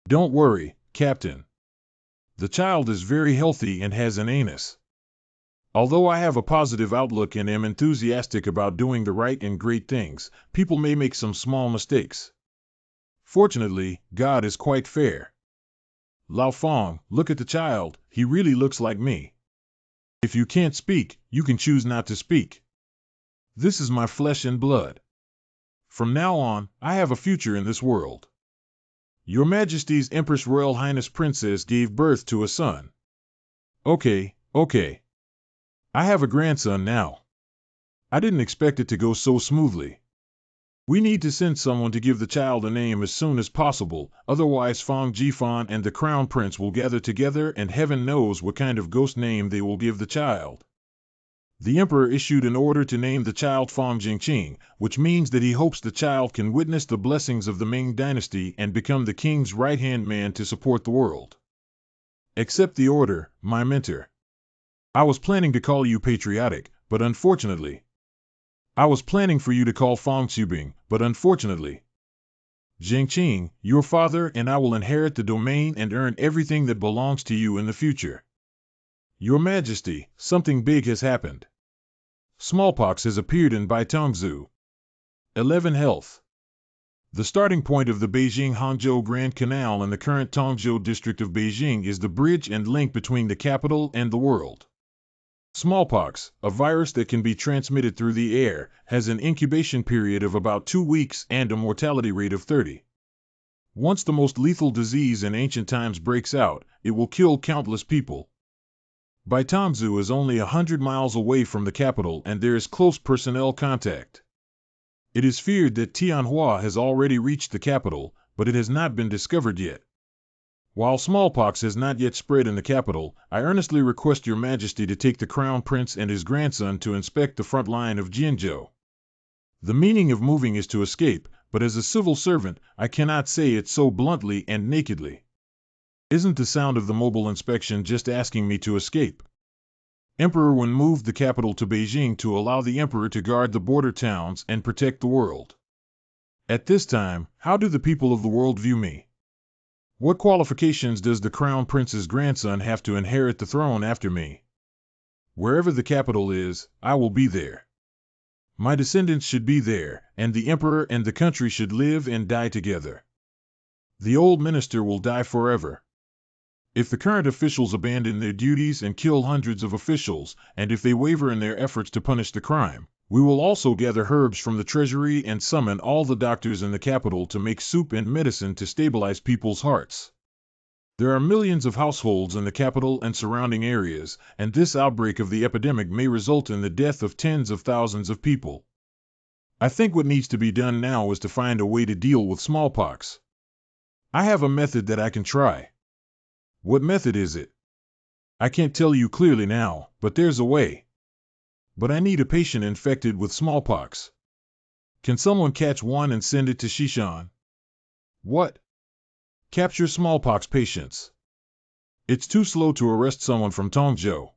Don't worry, Captain. The child is very healthy and has an anus. Although I have a positive outlook and am enthusiastic about doing the right and great things, people may make some small mistakes. Fortunately, God is quite fair. Lao Fong, look at the child, he really looks like me. If you can't speak, you can choose not to speak. This is my flesh and blood. From now on, I have a future in this world. Your Majesty's Empress Royal Highness Princess gave birth to a son. Okay. I have a grandson now. I didn't expect it to go so smoothly. We need to send someone to give the child a name as soon as possible, otherwise Fang Jifan and the Crown Prince will gather together and heaven knows what kind of ghost name they will give the child. The Emperor issued an order to name the child Fang Jingqing, which means that he hopes the child can witness the blessings of the Ming Dynasty and become the king's right-hand man to support the world. Accept the order, my mentor. I was planning to call you patriotic, but unfortunately. I was planning for you to call Fang Xubing, but unfortunately. Jingqing, your father and I will inherit the domain and earn everything that belongs to you in the future. Your Majesty, something big has happened. Smallpox has appeared in Baitongzhu. 11 Health. The starting point of the Beijing-Hangzhou Grand Canal in the current Tongzhou district of Beijing is the bridge and link between the capital and the world. Smallpox, a virus that can be transmitted through the air, has an incubation period of about 2 weeks and a mortality rate of 30. Once the most lethal disease in ancient times breaks out, it will kill countless people. Baitongzhu is only 100 miles away from the capital and there is close personnel contact. It is feared that Tianhua has already reached the capital, but it has not been discovered yet. While smallpox has not yet spread in the capital, I earnestly request Your Majesty to take the Crown Prince and his grandson to inspect the front line of Jianzhou. The meaning of moving is to escape, but as a civil servant, I cannot say it so bluntly and nakedly. Isn't the sound of the mobile inspection just asking me to escape? Emperor Wen moved the capital to Beijing to allow the emperor to guard the border towns and protect the world. At this time, how do the people of the world view me? What qualifications does the Crown Prince's grandson have to inherit the throne after me? Wherever the capital is, I will be there. My descendants should be there, and the emperor and the country should live and die together. The old minister will die forever. If the current officials abandon their duties and kill hundreds of officials, and if they waver in their efforts to punish the crime, we will also gather herbs from the treasury and summon all the doctors in the capital to make soup and medicine to stabilize people's hearts. There are millions of households in the capital and surrounding areas, and this outbreak of the epidemic may result in the death of tens of thousands of people. I think what needs to be done now is to find a way to deal with smallpox. I have a method that I can try. What method is it? I can't tell you clearly now, but there's a way. But I need a patient infected with smallpox. Can someone catch one and send it to Shishan? What? Capture smallpox patients. It's too slow to arrest someone from Tongzhou.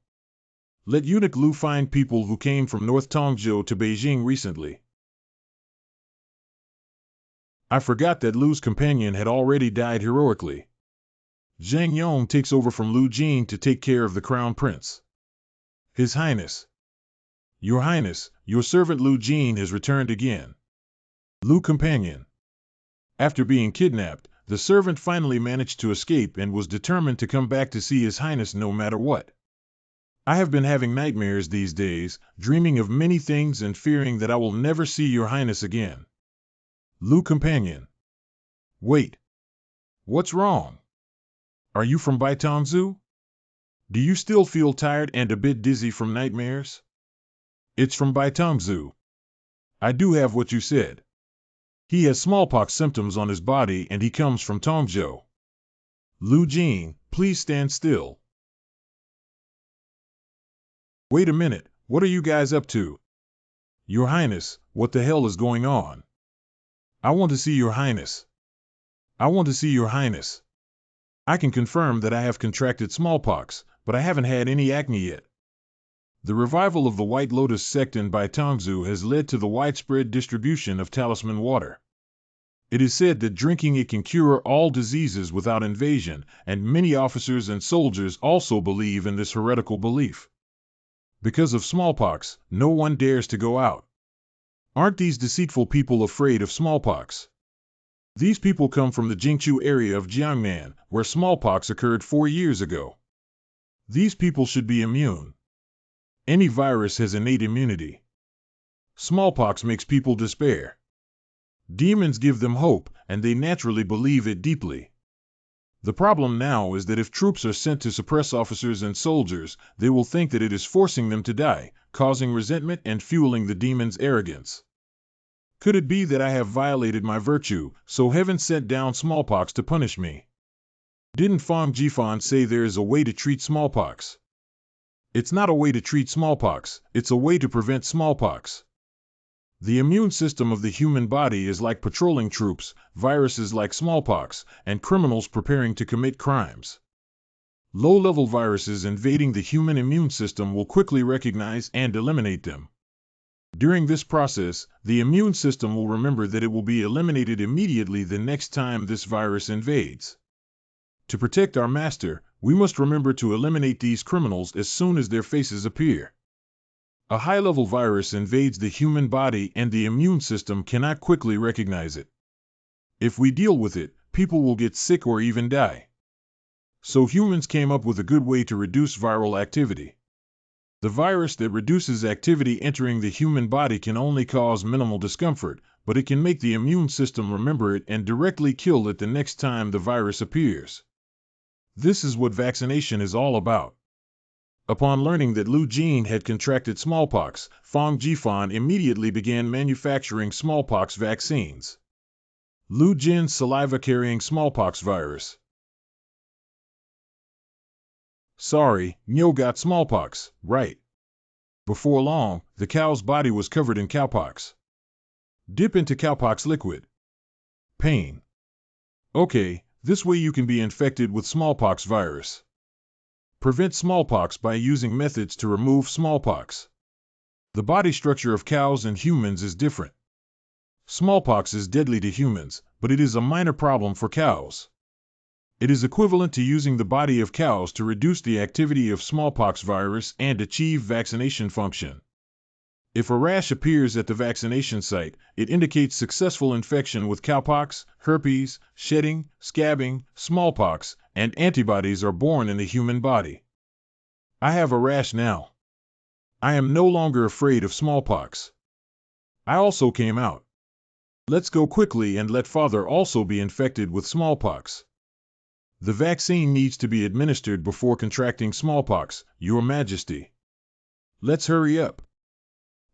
Let Eunuch Lu find people who came from North Tongzhou to Beijing recently. I forgot that Lu's companion had already died heroically. Zhang Yong takes over from Lu Jin to take care of the Crown Prince. His Highness. Your Highness, your servant Lu Jin has returned again. Lu companion. After being kidnapped, the servant finally managed to escape and was determined to come back to see His Highness no matter what. I have been having nightmares these days, dreaming of many things and fearing that I will never see your Highness again. Lu companion. Wait. What's wrong? Are you from Baitongzu? Do you still feel tired and a bit dizzy from nightmares? It's from Baitongzu. I do have what you said. He has smallpox symptoms on his body and he comes from Tongzhou. Lu Jin, please stand still. Wait a minute, what are you guys up to? Your Highness, what the hell is going on? I want to see your Highness. I want to see your Highness. I can confirm that I have contracted smallpox, but I haven't had any acne yet. The revival of the White Lotus sect in Baitongzu has led to the widespread distribution of talisman water. It is said that drinking it can cure all diseases without invasion, and many officers and soldiers also believe in this heretical belief. Because of smallpox, no one dares to go out. Aren't these deceitful people afraid of smallpox? These people come from the Jingchu area of Jiangnan, where smallpox occurred 4 years ago. These people should be immune. Any virus has innate immunity. Smallpox makes people despair. Demons give them hope, and they naturally believe it deeply. The problem now is that if troops are sent to suppress officers and soldiers, they will think that it is forcing them to die, causing resentment and fueling the demons' arrogance. Could it be that I have violated my virtue, so heaven sent down smallpox to punish me? Didn't Fang Jifan say there is a way to treat smallpox? It's not a way to treat smallpox, it's a way to prevent smallpox. The immune system of the human body is like patrolling troops, viruses like smallpox, and criminals preparing to commit crimes. Low-level viruses invading the human immune system will quickly recognize and eliminate them. During this process, the immune system will remember that it will be eliminated immediately the next time this virus invades. To protect our master, we must remember to eliminate these criminals as soon as their faces appear. A high-level virus invades the human body and the immune system cannot quickly recognize it. If we deal with it, people will get sick or even die. So humans came up with a good way to reduce viral activity. The virus that reduces activity entering the human body can only cause minimal discomfort, but it can make the immune system remember it and directly kill it the next time the virus appears. This is what vaccination is all about. Upon learning that Lu Jin had contracted smallpox, Fang Jifan immediately began manufacturing smallpox vaccines. Lu Jin's saliva-carrying smallpox virus. Sorry, Nyo got smallpox, right? Before long, the cow's body was covered in cowpox. Dip into cowpox liquid. Pain. Okay, this way you can be infected with smallpox virus. Prevent smallpox by using methods to remove smallpox. The body structure of cows and humans is different. Smallpox is deadly to humans, but it is a minor problem for cows. It is equivalent to using the body of cows to reduce the activity of smallpox virus and achieve vaccination function. If a rash appears at the vaccination site, it indicates successful infection with cowpox, herpes, shedding, scabbing, smallpox, and antibodies are born in the human body. I have a rash now. I am no longer afraid of smallpox. I also came out. Let's go quickly and let Father also be infected with smallpox. The vaccine needs to be administered before contracting smallpox, Your Majesty. Let's hurry up.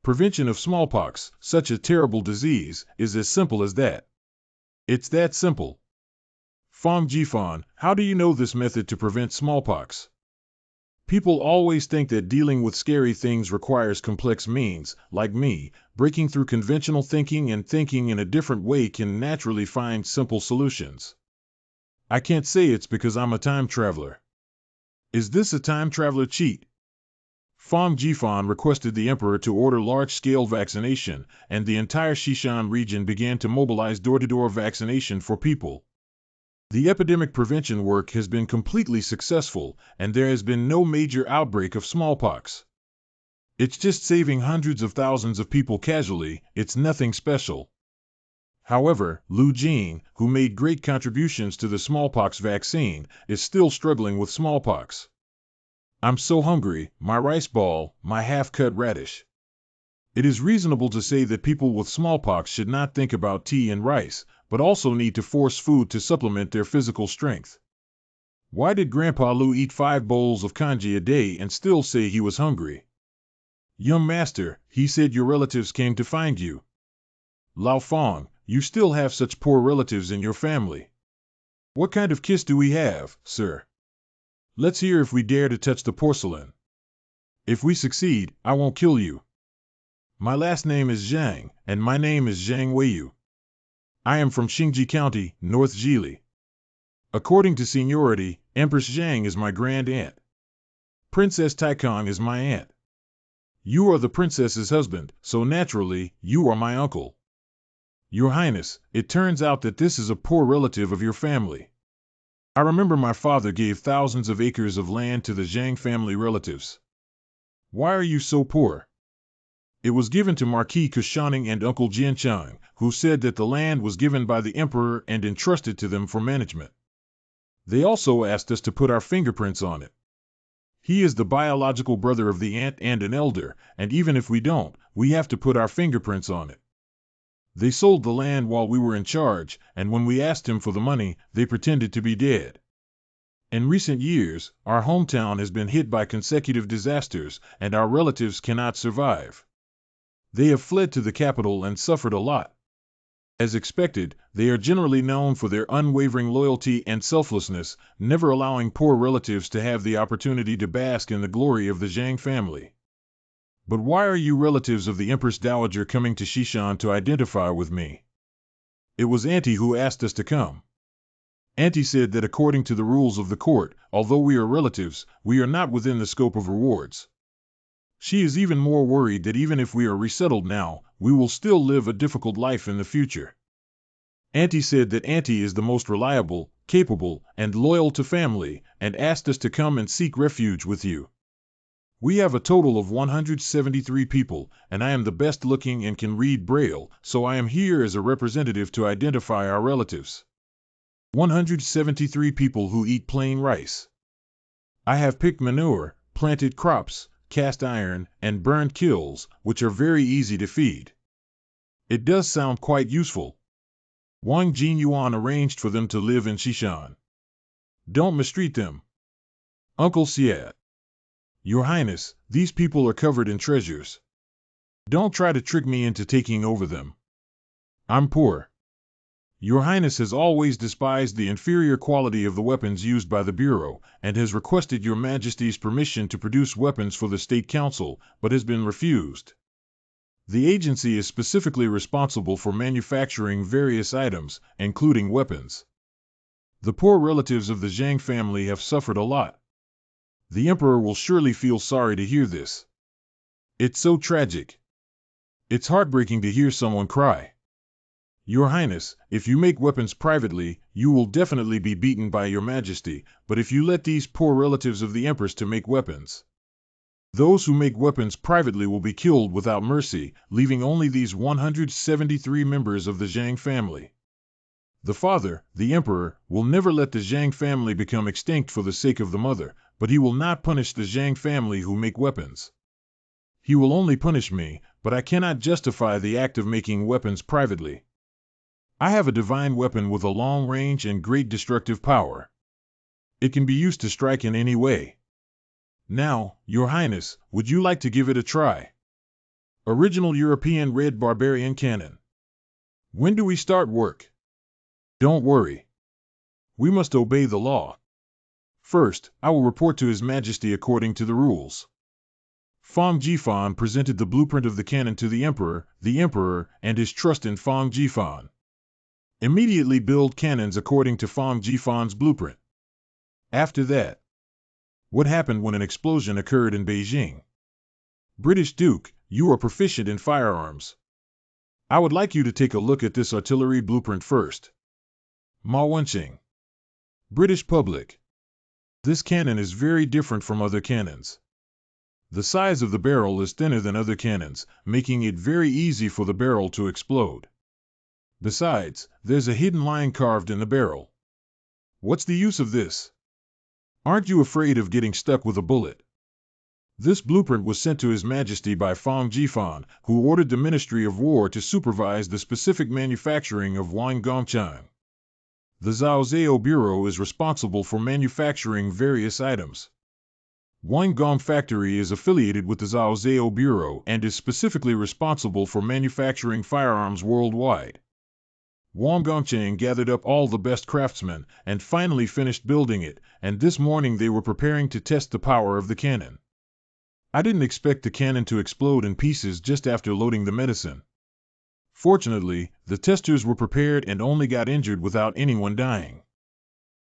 Prevention of smallpox, such a terrible disease, is as simple as that. It's that simple. Hongji, how do you know this method to prevent smallpox? People always think that dealing with scary things requires complex means. Like me, breaking through conventional thinking and thinking in a different way can naturally find simple solutions. I can't say it's because I'm a time traveler. Is this a time traveler cheat? Hongji requested the emperor to order large-scale vaccination, and the entire Xishan region began to mobilize door-to-door vaccination for people. The epidemic prevention work has been completely successful, and there has been no major outbreak of smallpox. It's just saving hundreds of thousands of people casually. It's nothing special. However, Lu Jing, who made great contributions to the smallpox vaccine, is still struggling with smallpox. I'm so hungry, my rice ball, my half-cut radish. It is reasonable to say that people with smallpox should not think about tea and rice, but also need to force food to supplement their physical strength. Why did Grandpa Lu eat 5 bowls of congee a day and still say he was hungry? Young master, he said your relatives came to find you. Lao Fong, you still have such poor relatives in your family. What kind of kiss do we have, sir? Let's hear if we dare to touch the porcelain. If we succeed, I won't kill you. My last name is Zhang, and my name is Zhang Weiyu. I am from Xingji County, North Zhili. According to seniority, Empress Zhang is my grand aunt. Princess Taikong is my aunt. You are the princess's husband, so naturally, you are my uncle. Your Highness, it turns out that this is a poor relative of your family. I remember my father gave thousands of acres of land to the Zhang family relatives. Why are you so poor? It was given to Marquis Kushaning and Uncle Jianchang, who said that the land was given by the emperor and entrusted to them for management. They also asked us to put our fingerprints on it. He is the biological brother of the aunt and an elder, and even if we don't, we have to put our fingerprints on it. They sold the land while we were in charge, and when we asked him for the money, they pretended to be dead. In recent years, our hometown has been hit by consecutive disasters, and our relatives cannot survive. They have fled to the capital and suffered a lot. As expected, they are generally known for their unwavering loyalty and selflessness, never allowing poor relatives to have the opportunity to bask in the glory of the Zhang family. But why are you relatives of the Empress Dowager coming to Xishan to identify with me? It was Auntie who asked us to come. Auntie said that according to the rules of the court, although we are relatives, we are not within the scope of rewards. She is even more worried that even if we are resettled now, we will still live a difficult life in the future. Auntie said that Auntie is the most reliable, capable, and loyal to family, and asked us to come and seek refuge with you. We have a total of 173 people, and I am the best looking and can read Braille, so I am here as a representative to identify our relatives. 173 people who eat plain rice. I have picked manure, planted crops, cast iron, and burned kilns, which are very easy to feed. It does sound quite useful. Wang Jinyuan arranged for them to live in Xishan. Don't mistreat them. Uncle Siat. Your Highness, these people are covered in treasures. Don't try to trick me into taking over them. I'm poor. Your Highness has always despised the inferior quality of the weapons used by the Bureau, and has requested Your Majesty's permission to produce weapons for the State Council, but has been refused. The agency is specifically responsible for manufacturing various items, including weapons. The poor relatives of the Zhang family have suffered a lot. The Emperor will surely feel sorry to hear this. It's so tragic. It's heartbreaking to hear someone cry. Your Highness, if you make weapons privately, you will definitely be beaten by Your Majesty, but if you let these poor relatives of the Empress to make weapons, those who make weapons privately will be killed without mercy, leaving only these 173 members of the Zhang family. The father, the Emperor, will never let the Zhang family become extinct for the sake of the mother, but he will not punish the Zhang family who make weapons. He will only punish me, but I cannot justify the act of making weapons privately. I have a divine weapon with a long range and great destructive power. It can be used to strike in any way. Now, Your Highness, would you like to give it a try? Original European Red Barbarian Cannon. When do we start work? Don't worry. We must obey the law. First, I will report to His Majesty according to the rules. Fong Jifan presented the blueprint of the cannon to the Emperor, and his trust in Fong Jifan. Immediately build cannons according to Fong Jifan's blueprint. After that, what happened when an explosion occurred in Beijing? British Duke, you are proficient in firearms. I would like you to take a look at this artillery blueprint first. Ma Wenqing. British public. This cannon is very different from other cannons. The size of the barrel is thinner than other cannons, making it very easy for the barrel to explode. Besides, there's a hidden line carved in the barrel. What's the use of this? Aren't you afraid of getting stuck with a bullet? This blueprint was sent to His Majesty by Fong Jifan, who ordered the Ministry of War to supervise the specific manufacturing of wine gongchang. The Zhaozhou Bureau is responsible for manufacturing various items. Guangdong Factory is affiliated with the Zhaozhou Bureau and is specifically responsible for manufacturing firearms worldwide. Wang Gongchang gathered up all the best craftsmen and finally finished building it, and this morning they were preparing to test the power of the cannon. I didn't expect the cannon to explode in pieces just after loading the medicine. Fortunately, the testers were prepared and only got injured without anyone dying.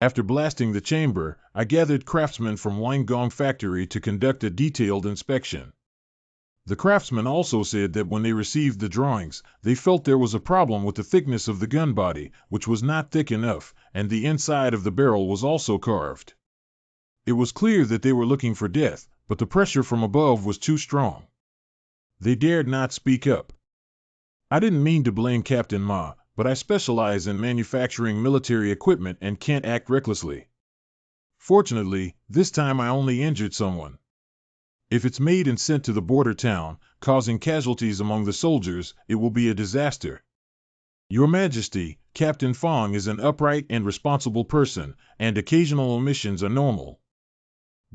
After blasting the chamber, I gathered craftsmen from Guangdong Factory to conduct a detailed inspection. The craftsmen also said that when they received the drawings, they felt there was a problem with the thickness of the gun body, which was not thick enough, and the inside of the barrel was also carved. It was clear that they were looking for death, but the pressure from above was too strong. They dared not speak up. I didn't mean to blame Captain Ma, but I specialize in manufacturing military equipment and can't act recklessly. Fortunately, this time I only injured someone. If it's made and sent to the border town, causing casualties among the soldiers, it will be a disaster. Your Majesty, Captain Fong is an upright and responsible person, and occasional omissions are normal.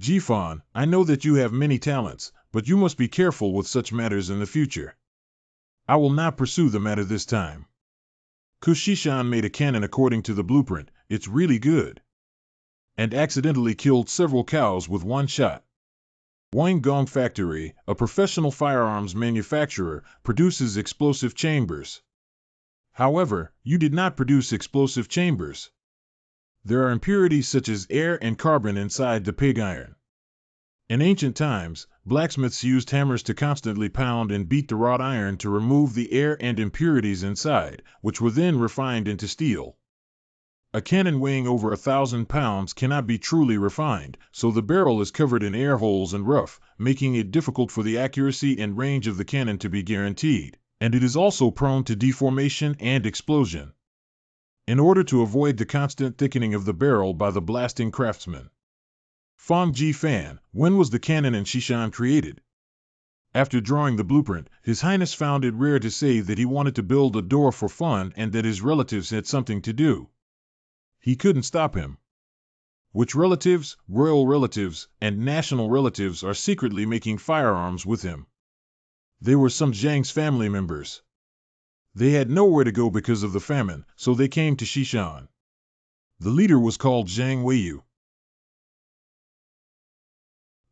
Jifan, I know that you have many talents, but you must be careful with such matters in the future. I will not pursue the matter this time. Kushishan made a cannon according to the blueprint, it's really good. And accidentally killed several cows with one shot. Guangdong Factory, a professional firearms manufacturer, produces explosive chambers. However, you did not produce explosive chambers. There are impurities such as air and carbon inside the pig iron. In ancient times, blacksmiths used hammers to constantly pound and beat the wrought iron to remove the air and impurities inside, which were then refined into steel. A cannon weighing over 1,000 pounds cannot be truly refined, so the barrel is covered in air holes and rough, making it difficult for the accuracy and range of the cannon to be guaranteed, and it is also prone to deformation and explosion. In order to avoid the constant thickening of the barrel by the blasting craftsman. Fong Jifan, when was the cannon in Shishan created? After drawing the blueprint, His Highness found it rare to say that he wanted to build a door for fun and that his relatives had something to do. He couldn't stop him. Which relatives, royal relatives, and national relatives are secretly making firearms with him? They were some Zhang's family members. They had nowhere to go because of the famine, so they came to Shishan. The leader was called Zhang Weiyu.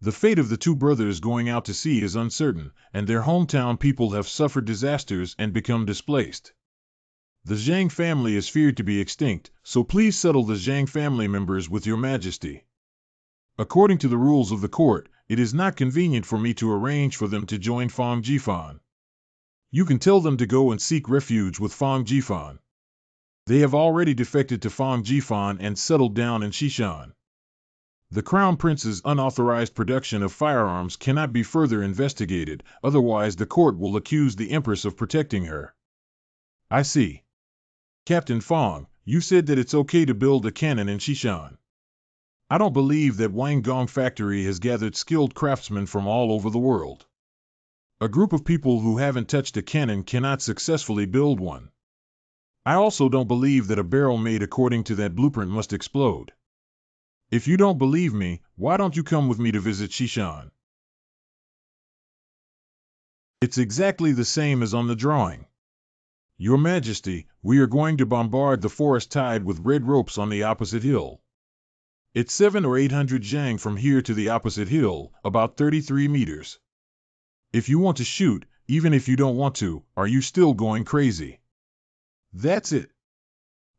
The fate of the two brothers going out to sea is uncertain, and their hometown people have suffered disasters and become displaced. The Zhang family is feared to be extinct, so please settle the Zhang family members with your Majesty. According to the rules of the court, it is not convenient for me to arrange for them to join Fong Jifan. You can tell them to go and seek refuge with Fong Jifan. They have already defected to Fong Jifan and settled down in Shishan. The Crown Prince's unauthorized production of firearms cannot be further investigated, otherwise the court will accuse the Empress of protecting her. I see. Captain Fong, you said that it's okay to build a cannon in Shishan. I don't believe that Guangdong Factory has gathered skilled craftsmen from all over the world. A group of people who haven't touched a cannon cannot successfully build one. I also don't believe that a barrel made according to that blueprint must explode. If you don't believe me, why don't you come with me to visit Shishan? It's exactly the same as on the drawing. Your Majesty, we are going to bombard the forest tide with red ropes on the opposite hill. It's 700 or 800 zhang from here to the opposite hill, about 33 meters. If you want to shoot, even if you don't want to, are you still going crazy? That's it.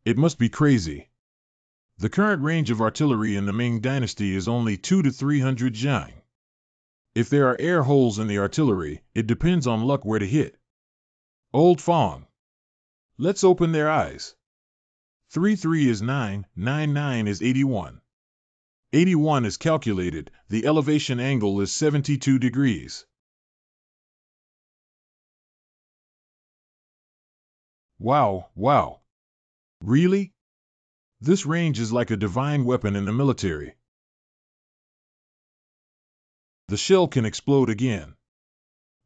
It must be crazy. The current range of artillery in the Ming Dynasty is only 200 to 300 zhang. If there are air holes in the artillery, it depends on luck where to hit. Old Fong. Let's open their eyes. 3 is 9, 9 is 81. 81 is calculated, the elevation angle is 72 degrees. Wow. Really? This range is like a divine weapon in the military. The shell can explode again.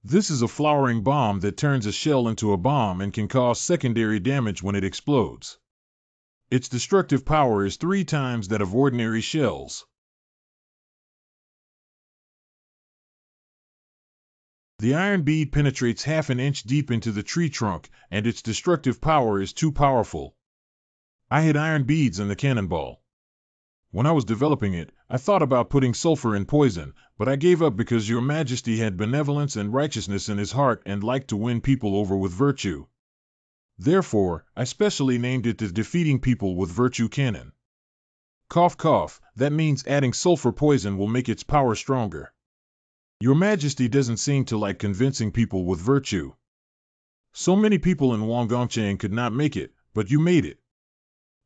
This is a flowering bomb that turns a shell into a bomb and can cause secondary damage when it explodes. Its destructive power is 3 times that of ordinary shells. The iron bead penetrates half an inch deep into the tree trunk, and its destructive power is too powerful. I had iron beads in the cannonball. When I was developing it, I thought about putting sulfur in poison, but I gave up because Your Majesty had benevolence and righteousness in his heart and liked to win people over with virtue. Therefore, I specially named it the Defeating People with Virtue Cannon. Cough cough, that means adding sulfur poison will make its power stronger. Your Majesty doesn't seem to like convincing people with virtue. So many people in Wangongchang could not make it, but you made it.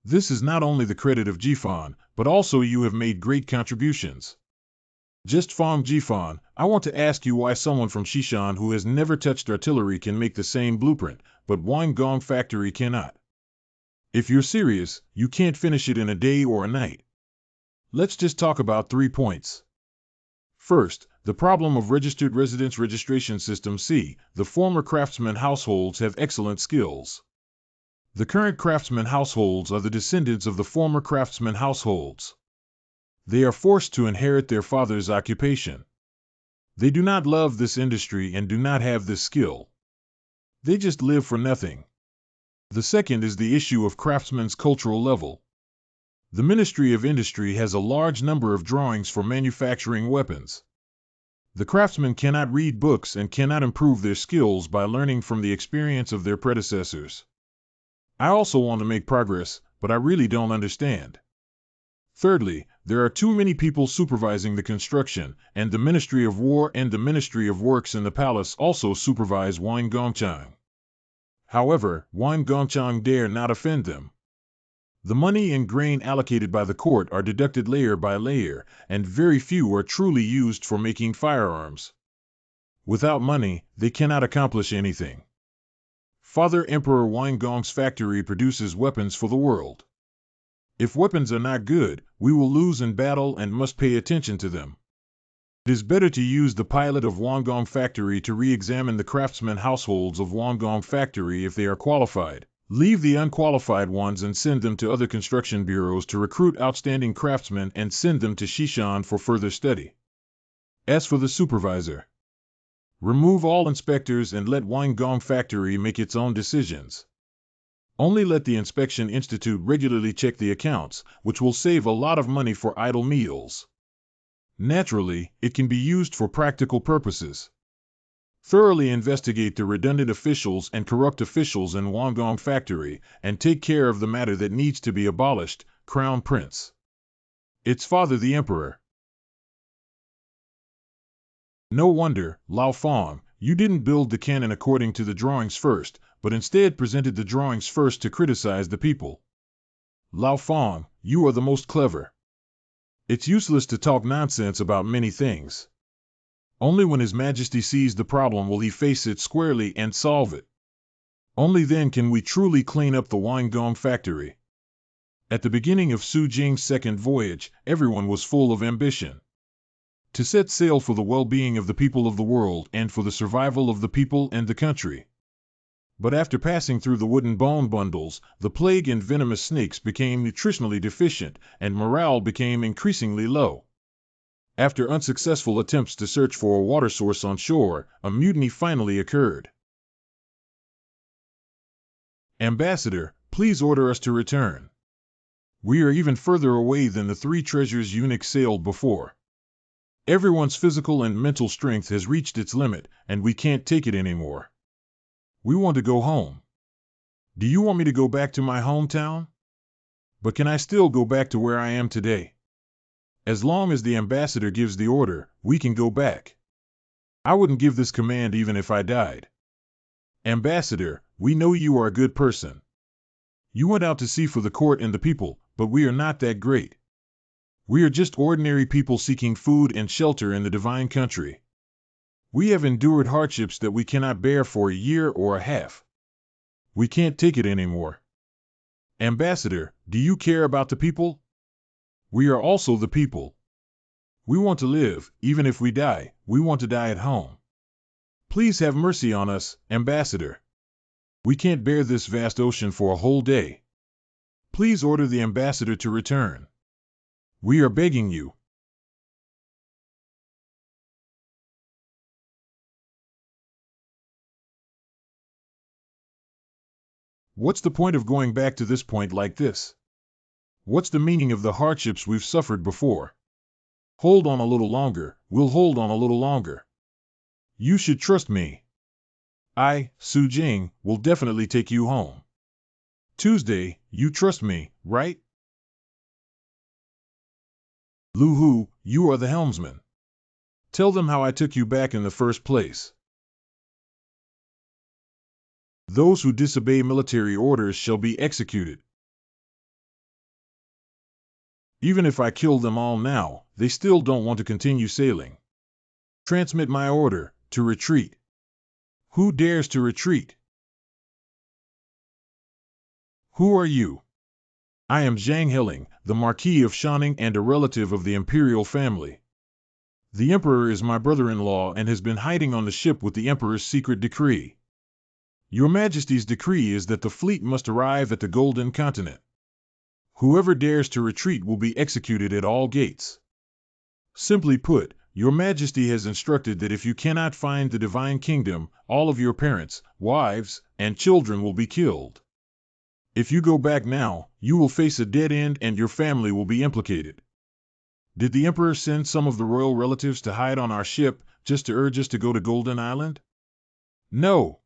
This is not only the credit of Jifan, but also you have made great contributions. Just Fong Jifan, I want to ask you why someone from Shishan who has never touched artillery can make the same blueprint, but Guangdong Factory cannot. If you're serious, you can't finish it in a day or a night. Let's just talk about 3 points. First, the problem of registered residence registration system. C. The former craftsman households have excellent skills. The current craftsman households are the descendants of the former craftsman households. They are forced to inherit their father's occupation. They do not love this industry and do not have this skill. They just live for nothing. The second is the issue of craftsmen's cultural level. The Ministry of Industry has a large number of drawings for manufacturing weapons. The craftsmen cannot read books and cannot improve their skills by learning from the experience of their predecessors. I also want to make progress, but I really don't understand. Thirdly, there are too many people supervising the construction, and the Ministry of War and the Ministry of Works in the palace also supervise Wangongchang. However, Wangongchang dare not offend them. The money and grain allocated by the court are deducted layer by layer, and very few are truly used for making firearms. Without money, they cannot accomplish anything. Father Emperor Wanggong's factory produces weapons for the world. If weapons are not good, we will lose in battle and must pay attention to them. It is better to use the pilot of Wanggong Factory to re-examine the craftsmen households of Wanggong Factory if they are qualified. Leave the unqualified ones and send them to other construction bureaus to recruit outstanding craftsmen and send them to Shishan for further study. As for the supervisor, remove all inspectors and let Wanggong Factory make its own decisions. Only let the Inspection Institute regularly check the accounts, which will save a lot of money for idle meals. Naturally, it can be used for practical purposes. Thoroughly investigate the redundant officials and corrupt officials in Wanggong Factory, and take care of the matter that needs to be abolished, Crown Prince. Its father the Emperor. No wonder, Lao Fong, you didn't build the cannon according to the drawings first, but instead presented the drawings first to criticize the people. Lao Fong, you are the most clever. It's useless to talk nonsense about many things. Only when His Majesty sees the problem will he face it squarely and solve it. Only then can we truly clean up the Wanggong Factory. At the beginning of Su Jing's second voyage, everyone was full of ambition. To set sail for the well-being of the people of the world and for the survival of the people and the country. But after passing through the wooden bone bundles, the plague and venomous snakes became nutritionally deficient, and morale became increasingly low. After unsuccessful attempts to search for a water source on shore, a mutiny finally occurred. Ambassador, please order us to return. We are even further away than the 3 treasures eunuchs sailed before. Everyone's physical and mental strength has reached its limit, and we can't take it anymore. We want to go home. Do you want me to go back to my hometown? But can I still go back to where I am today? As long as the ambassador gives the order, we can go back. I wouldn't give this command even if I died. Ambassador, we know you are a good person. You went out to sea for the court and the people, but we are not that great. We are just ordinary people seeking food and shelter in the divine country. We have endured hardships that we cannot bear for a year or a half. We can't take it anymore. Ambassador, do you care about the people? We are also the people. We want to live, even if we die, we want to die at home. Please have mercy on us, Ambassador. We can't bear this vast ocean for a whole day. Please order the ambassador to return. We are begging you. What's the point of going back to this point like this? What's the meaning of the hardships we've suffered before? Hold on a little longer, we'll hold on a little longer. You should trust me. I, Su Jing, will definitely take you home. Tuesday, you trust me, right? Lu Hu, you are the helmsman. Tell them how I took you back in the first place. Those who disobey military orders shall be executed. Even if I kill them all now, they still don't want to continue sailing. Transmit my order, to retreat. Who dares to retreat? Who are you? I am Zhang Heling, the Marquis of Shanning and a relative of the Imperial family. The Emperor is my brother-in-law and has been hiding on the ship with the Emperor's secret decree. Your Majesty's decree is that the fleet must arrive at the Golden Continent. Whoever dares to retreat will be executed at all gates. Simply put, Your Majesty has instructed that if you cannot find the Divine Kingdom, all of your parents, wives, and children will be killed. If you go back now, you will face a dead end and your family will be implicated. Did the Emperor send some of the royal relatives to hide on our ship, just to urge us to go to Golden Island? No.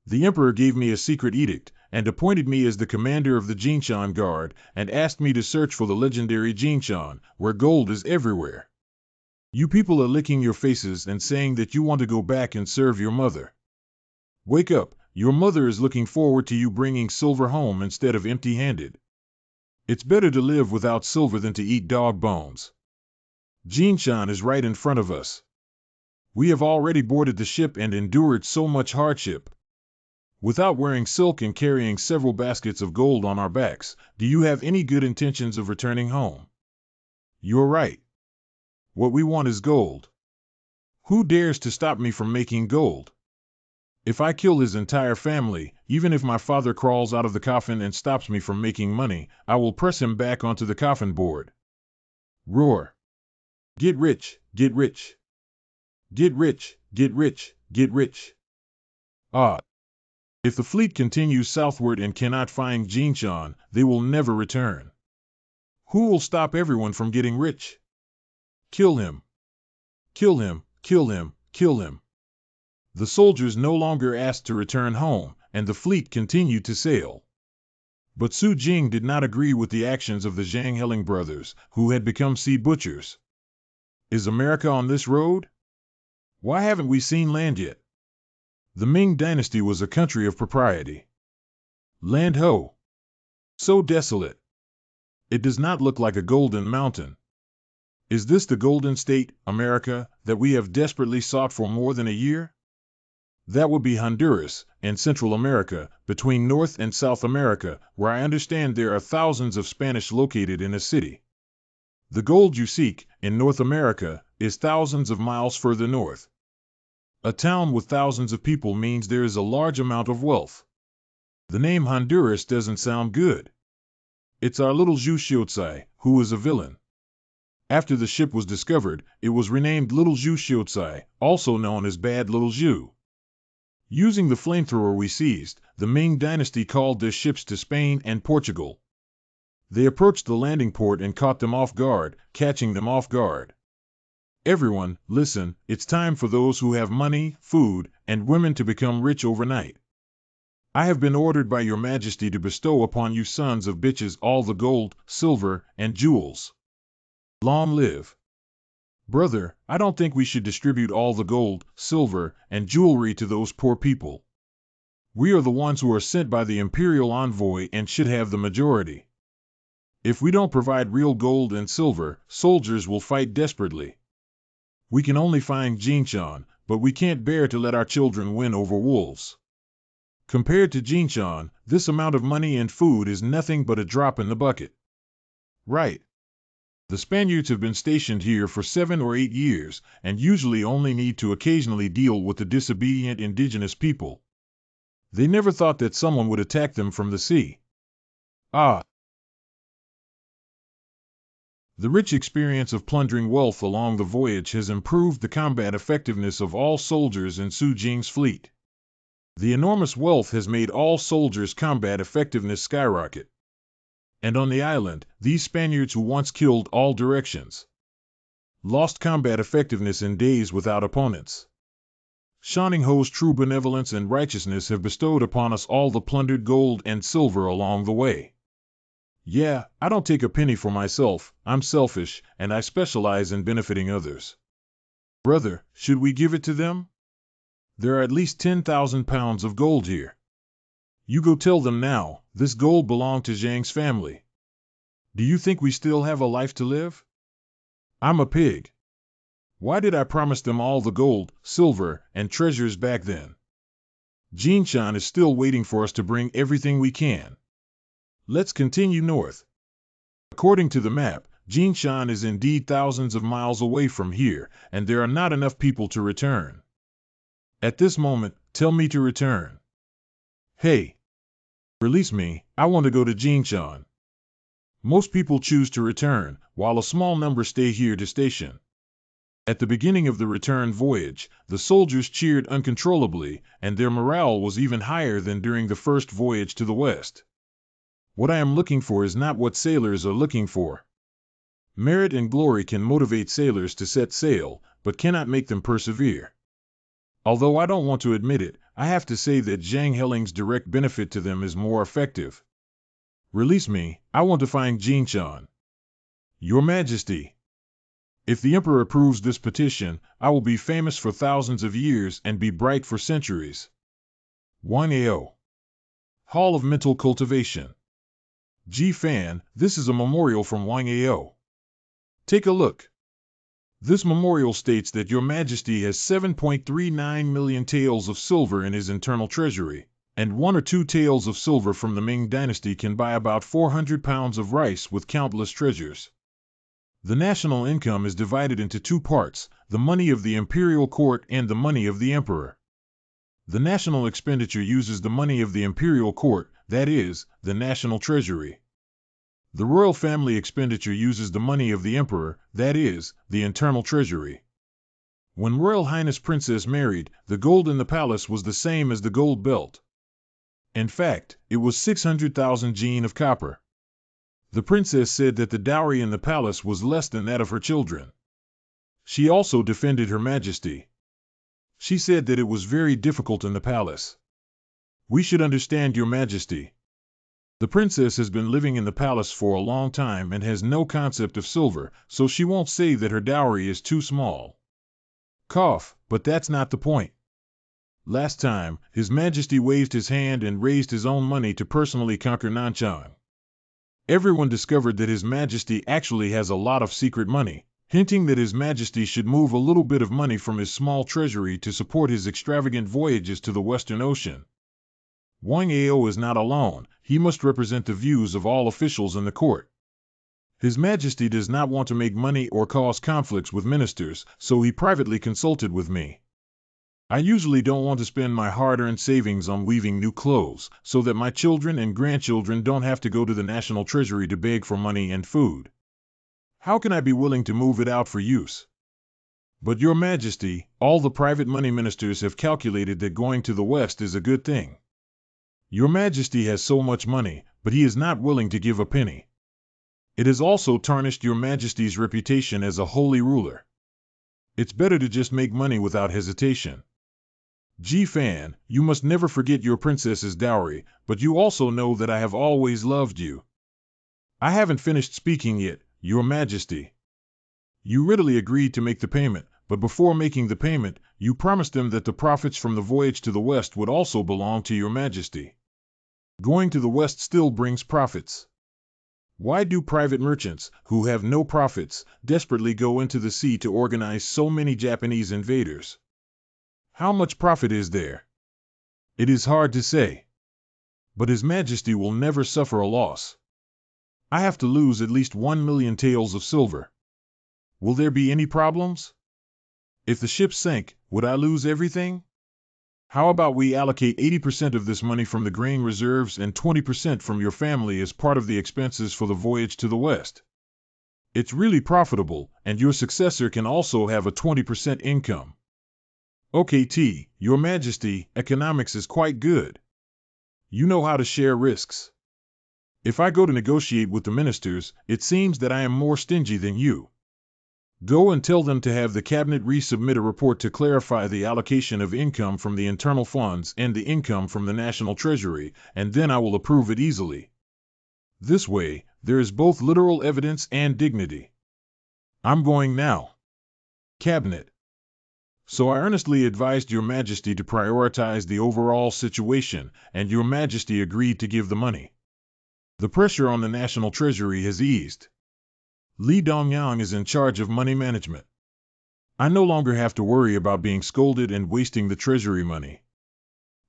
The Emperor gave me a secret edict, and appointed me as the commander of the Jinshan Guard, and asked me to search for the legendary Jinshan, where gold is everywhere. You people are licking your faces and saying that you want to go back and serve your mother. Wake up, your mother is looking forward to you bringing silver home instead of empty-handed. It's better to live without silver than to eat dog bones. Jinshan is right in front of us. We have already boarded the ship and endured so much hardship. Without wearing silk and carrying several baskets of gold on our backs, do you have any good intentions of returning home? You're right. What we want is gold. Who dares to stop me from making gold? If I kill his entire family, even if my father crawls out of the coffin and stops me from making money, I will press him back onto the coffin board. Roar. Get rich, get rich. Get rich, get rich, get rich. Ah. If the fleet continues southward and cannot find Jinshan, they will never return. Who will stop everyone from getting rich? Kill him. Kill him, kill him, kill him. The soldiers no longer asked to return home, and the fleet continued to sail. But Su Jing did not agree with the actions of the Zhang Heling brothers, who had become sea butchers. Is America on this road? Why haven't we seen land yet? The Ming Dynasty was a country of propriety. Land ho! So desolate. It does not look like a golden mountain. Is this the golden state, America, that we have desperately sought for more than a year? That would be Honduras, and Central America, between North and South America, where I understand there are thousands of Spanish located in a city. The gold you seek, in North America, is thousands of miles further north. A town with thousands of people means there is a large amount of wealth. The name Honduras doesn't sound good. It's our little Zhu Xiucai, who is a villain. After the ship was discovered, it was renamed Little Zhu Xiucai, also known as Bad Little Zhu. Using the flamethrower we seized, the Ming Dynasty called their ships to Spain and Portugal. They approached the landing port and caught them off guard, catching them off guard. Everyone, listen, it's time for those who have money, food, and women to become rich overnight. I have been ordered by your majesty to bestow upon you sons of bitches all the gold, silver, and jewels. Long live. Brother, I don't think we should distribute all the gold, silver, and jewelry to those poor people. We are the ones who are sent by the Imperial envoy and should have the majority. If we don't provide real gold and silver, soldiers will fight desperately. We can only find Jinshan, but we can't bear to let our children win over wolves. Compared to Jinshan, this amount of money and food is nothing but a drop in the bucket. Right. The Spaniards have been stationed here for 7 or 8 years, and usually only need to occasionally deal with the disobedient indigenous people. They never thought that someone would attack them from the sea. Ah! The rich experience of plundering wealth along the voyage has improved the combat effectiveness of all soldiers in Su Jing's fleet. The enormous wealth has made all soldiers' combat effectiveness skyrocket. And on the island, these Spaniards who once killed all directions lost combat effectiveness in days without opponents. Shining Ho's true benevolence and righteousness have bestowed upon us all the plundered gold and silver along the way. Yeah, I don't take a penny for myself, I'm selfish, and I specialize in benefiting others. Brother, should we give it to them? There are at least 10,000 pounds of gold here. You go tell them now, this gold belonged to Zhang's family. Do you think we still have a life to live? I'm a pig. Why did I promise them all the gold, silver, and treasures back then? Jinshan is still waiting for us to bring everything we can. Let's continue north. According to the map, Jinshan is indeed thousands of miles away from here, and there are not enough people to return. At this moment, tell me to return. Hey! Release me, I want to go to Jinshan. Most people choose to return, while a small number stay here to station. At the beginning of the return voyage, the soldiers cheered uncontrollably, and their morale was even higher than during the first voyage to the west. What I am looking for is not what sailors are looking for. Merit and glory can motivate sailors to set sail, but cannot make them persevere. Although I don't want to admit it, I have to say that Zhang Heling's direct benefit to them is more effective. Release me, I want to find Jinshan. Your Majesty. If the Emperor approves this petition, I will be famous for thousands of years and be bright for centuries. Wang Ao. Hall of Mental Cultivation. Ji Fan, this is a memorial from Wang Ao. Take a look. This memorial states that Your Majesty has 7.39 million taels of silver in his internal treasury, and 1 or 2 taels of silver from the Ming Dynasty can buy about 400 pounds of rice with countless treasures. The national income is divided into 2 parts, the money of the Imperial Court and the money of the Emperor. The national expenditure uses the money of the Imperial Court, that is, the national treasury. The royal family expenditure uses the money of the Emperor, that is, the internal treasury. When Royal Highness Princess married, the gold in the palace was the same as the gold belt. In fact, it was 600,000 jin of copper. The princess said that the dowry in the palace was less than that of her children. She also defended Her Majesty. She said that it was very difficult in the palace. We should understand, Your Majesty. The princess has been living in the palace for a long time and has no concept of silver, so she won't say that her dowry is too small. Cough, but that's not the point. Last time, His Majesty waved his hand and raised his own money to personally conquer Nanchang. Everyone discovered that His Majesty actually has a lot of secret money, hinting that His Majesty should move a little bit of money from his small treasury to support his extravagant voyages to the Western Ocean. Wang Ao is not alone, he must represent the views of all officials in the court. His Majesty does not want to make money or cause conflicts with ministers, so he privately consulted with me. I usually don't want to spend my hard-earned savings on weaving new clothes, so that my children and grandchildren don't have to go to the national treasury to beg for money and food. How can I be willing to move it out for use? But Your Majesty, all the private money ministers have calculated that going to the West is a good thing. Your Majesty has so much money, but he is not willing to give a penny. It has also tarnished Your Majesty's reputation as a holy ruler. It's better to just make money without hesitation. Fan, you must never forget your princess's dowry, but you also know that I have always loved you. I haven't finished speaking yet, Your Majesty. You readily agreed to make the payment, but before making the payment, you promised them that the profits from the voyage to the West would also belong to Your Majesty. Going to the West still brings profits. Why do private merchants, who have no profits, desperately go into the sea to organize so many Japanese invaders? How much profit is there? It is hard to say. But His Majesty will never suffer a loss. I have to lose at least 1,000,000 taels of silver. Will there be any problems? If the ship sank, would I lose everything? How about we allocate 80% of this money from the grain reserves and 20% from your family as part of the expenses for the voyage to the West? It's really profitable, and your successor can also have a 20% income. Okay, Your Majesty, economics is quite good. You know how to share risks. If I go to negotiate with the ministers, it seems that I am more stingy than you. Go and tell them to have the cabinet resubmit a report to clarify the allocation of income from the internal funds and the income from the national treasury, and then I will approve it easily. This way, there is both literal evidence and dignity. I'm going now. Cabinet. So I earnestly advised Your Majesty to prioritize the overall situation, and Your Majesty agreed to give the money. The pressure on the national treasury has eased. Li Dongyang is in charge of money management. I no longer have to worry about being scolded and wasting the treasury money.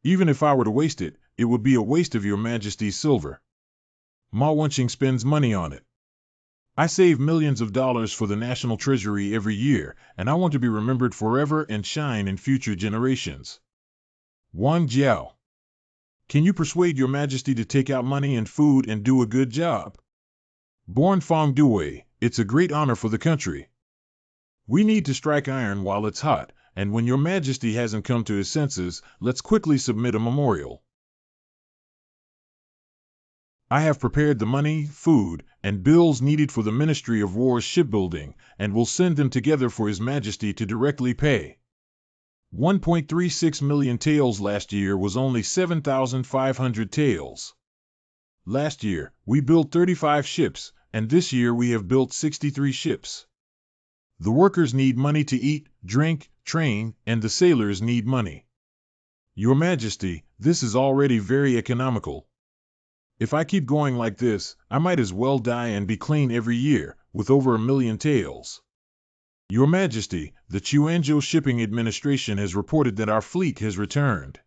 Even if I were to waste it, it would be a waste of Your Majesty's silver. Ma Wenqing spends money on it. I save millions of dollars for the national treasury every year, and I want to be remembered forever and shine in future generations. Wang Jiao. Can you persuade Your Majesty to take out money and food and do a good job? Born Fong Due, it's a great honor for the country. We need to strike iron while it's hot, and when Your Majesty hasn't come to his senses, let's quickly submit a memorial. I have prepared the money, food, and bills needed for the Ministry of War's shipbuilding, and will send them together for His Majesty to directly pay. 1.36 million taels last year was only 7,500 taels. Last year, we built 35 ships, and this year we have built 63 ships. The workers need money to eat, drink, train, and the sailors need money. Your Majesty, this is already very economical. If I keep going like this, I might as well die and be clean every year, with over 1,000,000 taels. Your Majesty, the Chuanzhou Shipping Administration has reported that our fleet has returned.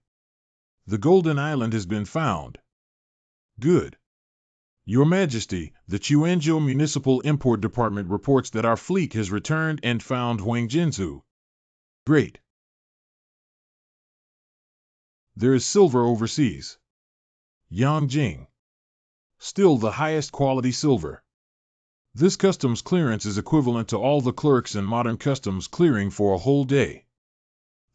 The Golden Island has been found. Good. Your Majesty, the Chuanzhou Municipal Import Department reports that our fleet has returned and found Huangjinzhu. Great. There is silver overseas. Yangjing. Still the highest quality silver. This customs clearance is equivalent to all the clerks in modern customs clearing for a whole day.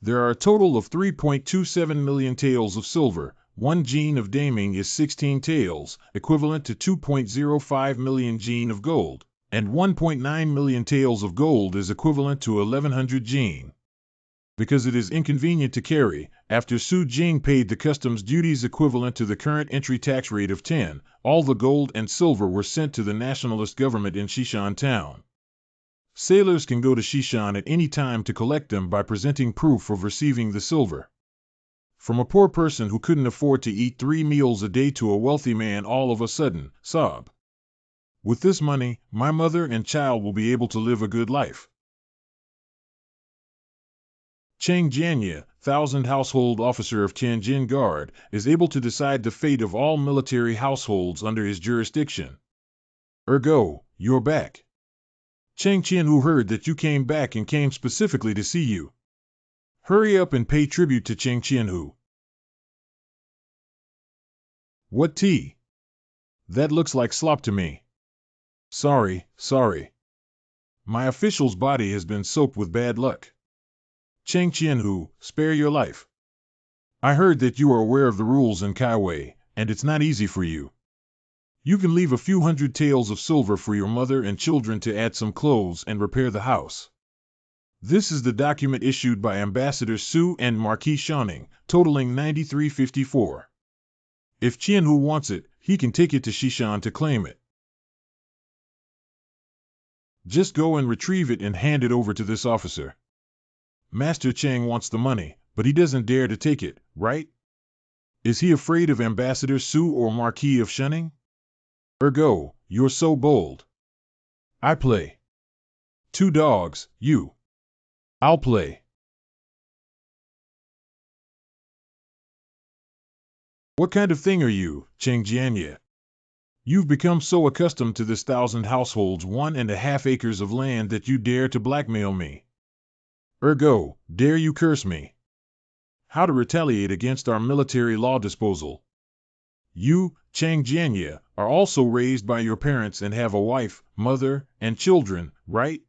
There are a total of 3.27 million taels of silver. 1 gene of daming is 16 taels, equivalent to 2.05 million gene of gold, and 1.9 million taels of gold is equivalent to 1,100 gene. Because it is inconvenient to carry, after Su Jing paid the customs duties equivalent to the current entry tax rate of 10, all the gold and silver were sent to the nationalist government in Xishan town. Sailors can go to Xishan at any time to collect them by presenting proof of receiving the silver. From a poor person who couldn't afford to eat 3 meals a day to a wealthy man all of a sudden, sob. With this money, my mother and child will be able to live a good life. Cheng Jianye, 1000 household officer of Tianjin Guard, is able to decide the fate of all military households under his jurisdiction. Ergo, you're back. Cheng Qianhu heard that you came back and came specifically to see you. Hurry up and pay tribute to Cheng Qianhu. What tea? That looks like slop to me. Sorry. My official's body has been soaked with bad luck. Cheng Qianhu, spare your life. I heard that you are aware of the rules in Kaiwei, and it's not easy for you. You can leave a few hundred taels of silver for your mother and children to add some clothes and repair the house. This is the document issued by Ambassador Su and Marquis Shoning, totaling 9354. If Qianhu wants it, he can take it to Shishan to claim it. Just go and retrieve it and hand it over to this officer. Master Cheng wants the money, but he doesn't dare to take it, right? Is he afraid of Ambassador Su or Marquis of Shunning? Ergo, you're so bold. I play. 2 dogs, you. I'll play. What kind of thing are you, Cheng Jianye? You've become so accustomed to this 1,000 households 1.5 acres of land that you dare to blackmail me. Ergo, dare you curse me? How to retaliate against our military law disposal. You, Cheng Jianye, are also raised by your parents and have a wife, mother, and children, right?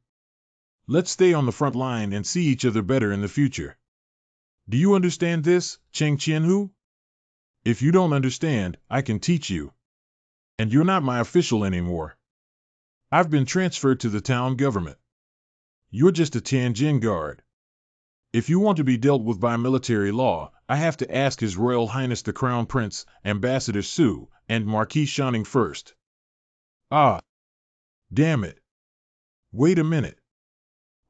Let's stay on the front line and see each other better in the future. Do you understand this, Cheng Qianhu? If you don't understand, I can teach you. And you're not my official anymore. I've been transferred to the town government. You're just a Tianjin guard. If you want to be dealt with by military law, I have to ask His Royal Highness the Crown Prince, Ambassador Su, and Marquis Shoning first. Ah! Damn it! Wait a minute.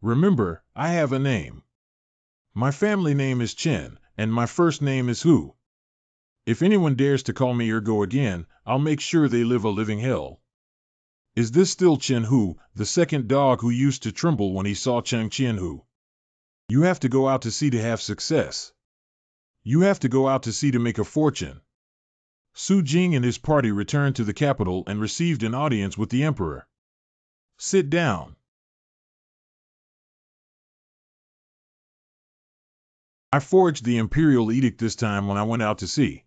Remember, I have a name. My family name is Chen, and my first name is Hu. If anyone dares to call me Ergo again, I'll make sure they live a living hell. Is this still Chen Hu, the second dog who used to tremble when he saw Cheng Qianhu? You have to go out to sea to have success. You have to go out to sea to make a fortune. Su Jing and his party returned to the capital and received an audience with the emperor. Sit down. I forged the Imperial edict this time when I went out to sea.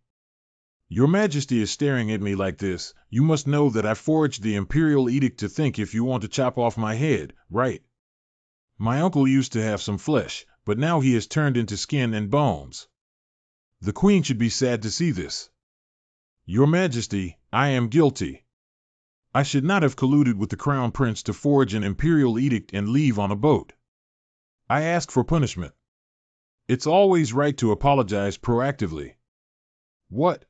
Your Majesty is staring at me like this. You must know that I forged the Imperial edict to think if you want to chop off my head, right? My uncle used to have some flesh, but now he has turned into skin and bones. The Queen should be sad to see this. Your Majesty, I am guilty. I should not have colluded with the Crown Prince to forge an Imperial edict and leave on a boat. I ask for punishment. It's always right to apologize proactively. What?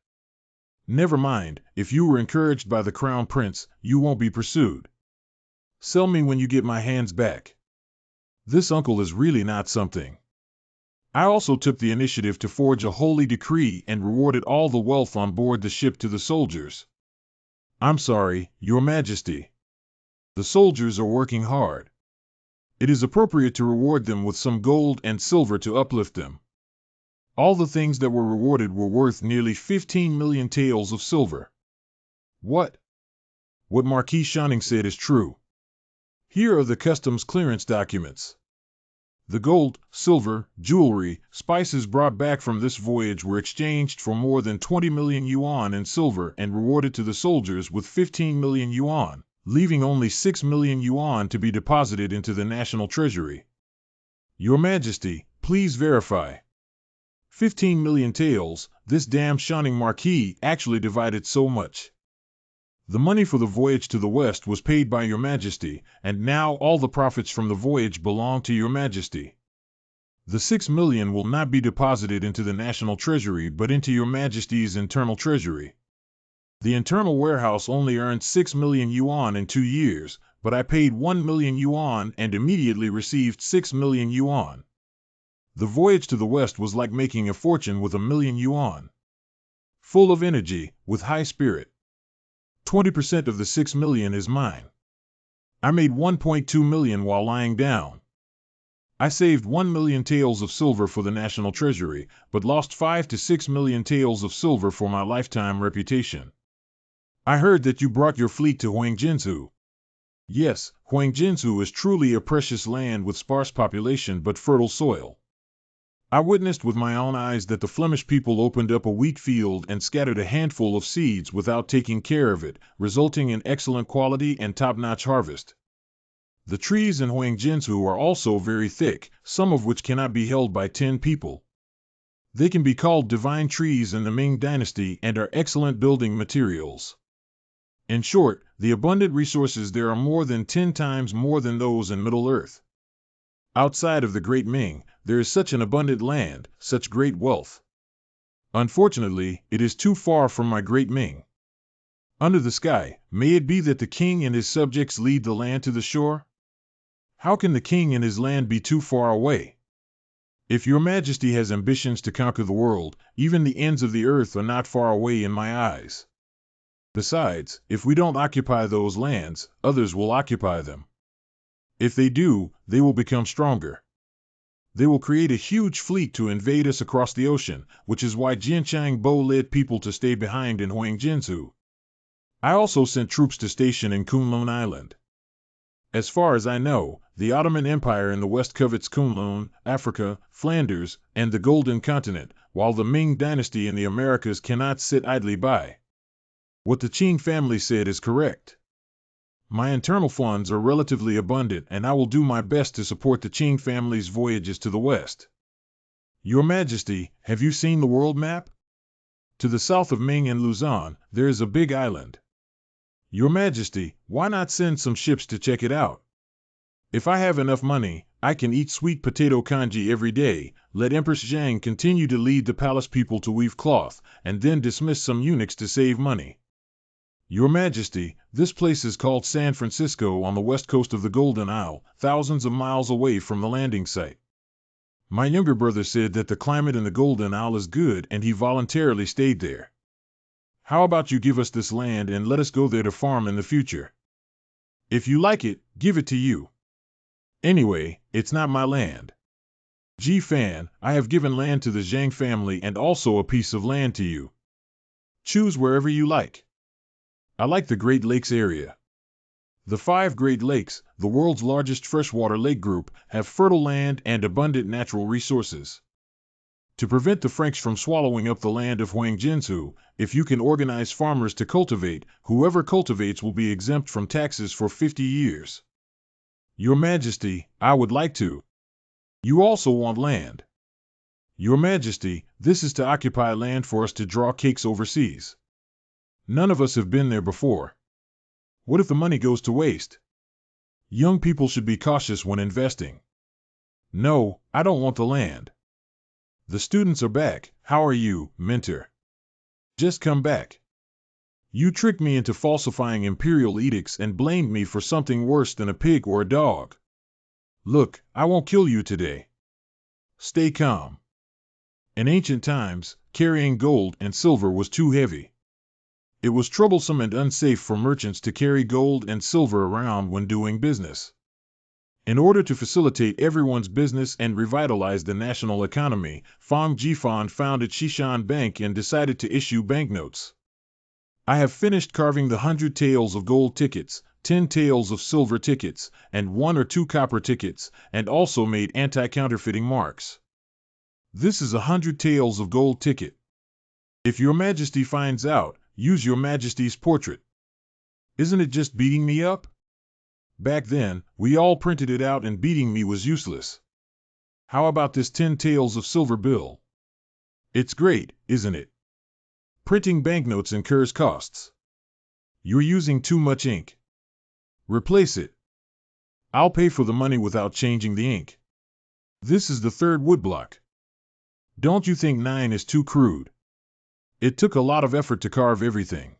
Never mind, if you were encouraged by the Crown Prince, you won't be pursued. Sell me when you get my hands back. This uncle is really not something. I also took the initiative to forge a holy decree and rewarded all the wealth on board the ship to the soldiers. I'm sorry, Your Majesty. The soldiers are working hard. It is appropriate to reward them with some gold and silver to uplift them. All the things that were rewarded were worth nearly 15 million taels of silver. What? What Marquis Shoning said is true. Here are the customs clearance documents. The gold, silver, jewelry, spices brought back from this voyage were exchanged for more than 20 million yuan in silver and rewarded to the soldiers with 15 million yuan, leaving only 6 million yuan to be deposited into the national treasury. Your Majesty, please verify. 15 million taels, this damn Shoning Marquis actually divided so much. The money for the voyage to the west was paid by Your Majesty, and now all the profits from the voyage belong to Your Majesty. The 6 million will not be deposited into the national treasury but into Your Majesty's internal treasury. The internal warehouse only earned 6 million yuan in 2 years, but I paid 1 million yuan and immediately received 6 million yuan. The voyage to the west was like making a fortune with 1 million yuan. Full of energy, with high spirit. 20% of the 6 million is mine. I made 1.2 million while lying down. I saved 1 million taels of silver for the national treasury, but lost 5 to 6 million taels of silver for my lifetime reputation. I heard that you brought your fleet to Huangjinsu. Yes, Huangjinsu is truly a precious land with sparse population but fertile soil. I witnessed with my own eyes that the Flemish people opened up a wheat field and scattered a handful of seeds without taking care of it, resulting in excellent quality and top-notch harvest. The trees in Huangjinsu are also very thick, some of which cannot be held by 10 people. They can be called divine trees in the Ming Dynasty and are excellent building materials. In short, the abundant resources there are more than 10 times more than those in Middle-earth. Outside of the Great Ming, there is such an abundant land, such great wealth. Unfortunately, it is too far from my Great Ming. Under the sky, may it be that the king and his subjects lead the land to the shore? How can the king and his land be too far away? If your majesty has ambitions to conquer the world, even the ends of the earth are not far away in my eyes. Besides, if we don't occupy those lands, others will occupy them. If they do, they will become stronger. They will create a huge fleet to invade us across the ocean, which is why Jianchang Bo led people to stay behind in Huangjinsu. I also sent troops to station in Kunlun Island. As far as I know, the Ottoman Empire in the west covets Kunlun, Africa, Flanders, and the Golden Continent, while the Ming Dynasty in the Americas cannot sit idly by. What the Qing family said is correct. My internal funds are relatively abundant, and I will do my best to support the Qing family's voyages to the west. Your Majesty, have you seen the world map? To the south of Ming and Luzon, there is a big island. Your Majesty, why not send some ships to check it out? If I have enough money, I can eat sweet potato congee every day, let Empress Zhang continue to lead the palace people to weave cloth, and then dismiss some eunuchs to save money. Your Majesty, this place is called San Francisco on the west coast of the Golden Isle, thousands of miles away from the landing site. My younger brother said that the climate in the Golden Isle is good and he voluntarily stayed there. How about you give us this land and let us go there to farm in the future? If you like it, give it to you. Anyway, it's not my land. Ji Fan, I have given land to the Zhang family and also a piece of land to you. Choose wherever you like. I like the Great Lakes area. The 5 Great Lakes, the world's largest freshwater lake group, have fertile land and abundant natural resources. To prevent the French from swallowing up the land of Huangjinsu, if you can organize farmers to cultivate, whoever cultivates will be exempt from taxes for 50 years. Your Majesty, I would like to. You also want land. Your Majesty, this is to occupy land for us to draw cakes overseas. None of us have been there before. What if the money goes to waste? Young people should be cautious when investing. No, I don't want the land. The students are back. How are you, Mentor? Just come back. You tricked me into falsifying imperial edicts and blamed me for something worse than a pig or a dog. Look, I won't kill you today. Stay calm. In ancient times, carrying gold and silver was too heavy. It was troublesome and unsafe for merchants to carry gold and silver around when doing business. In order to facilitate everyone's business and revitalize the national economy, Fang Jifan founded Shishan Bank and decided to issue banknotes. I have finished carving the 100 taels of gold tickets, 10 taels of silver tickets, and 1 or 2 copper tickets, and also made anti-counterfeiting marks. This is 100 taels of gold ticket. If your Majesty finds out, use your Majesty's portrait. Isn't it just beating me up? Back then, we all printed it out and beating me was useless. How about this 10 taels of silver bill? It's great, isn't it? Printing banknotes incurs costs. You're using too much ink. Replace it. I'll pay for the money without changing the ink. This is the 3rd woodblock. Don't you think 9 is too crude? It took a lot of effort to carve everything.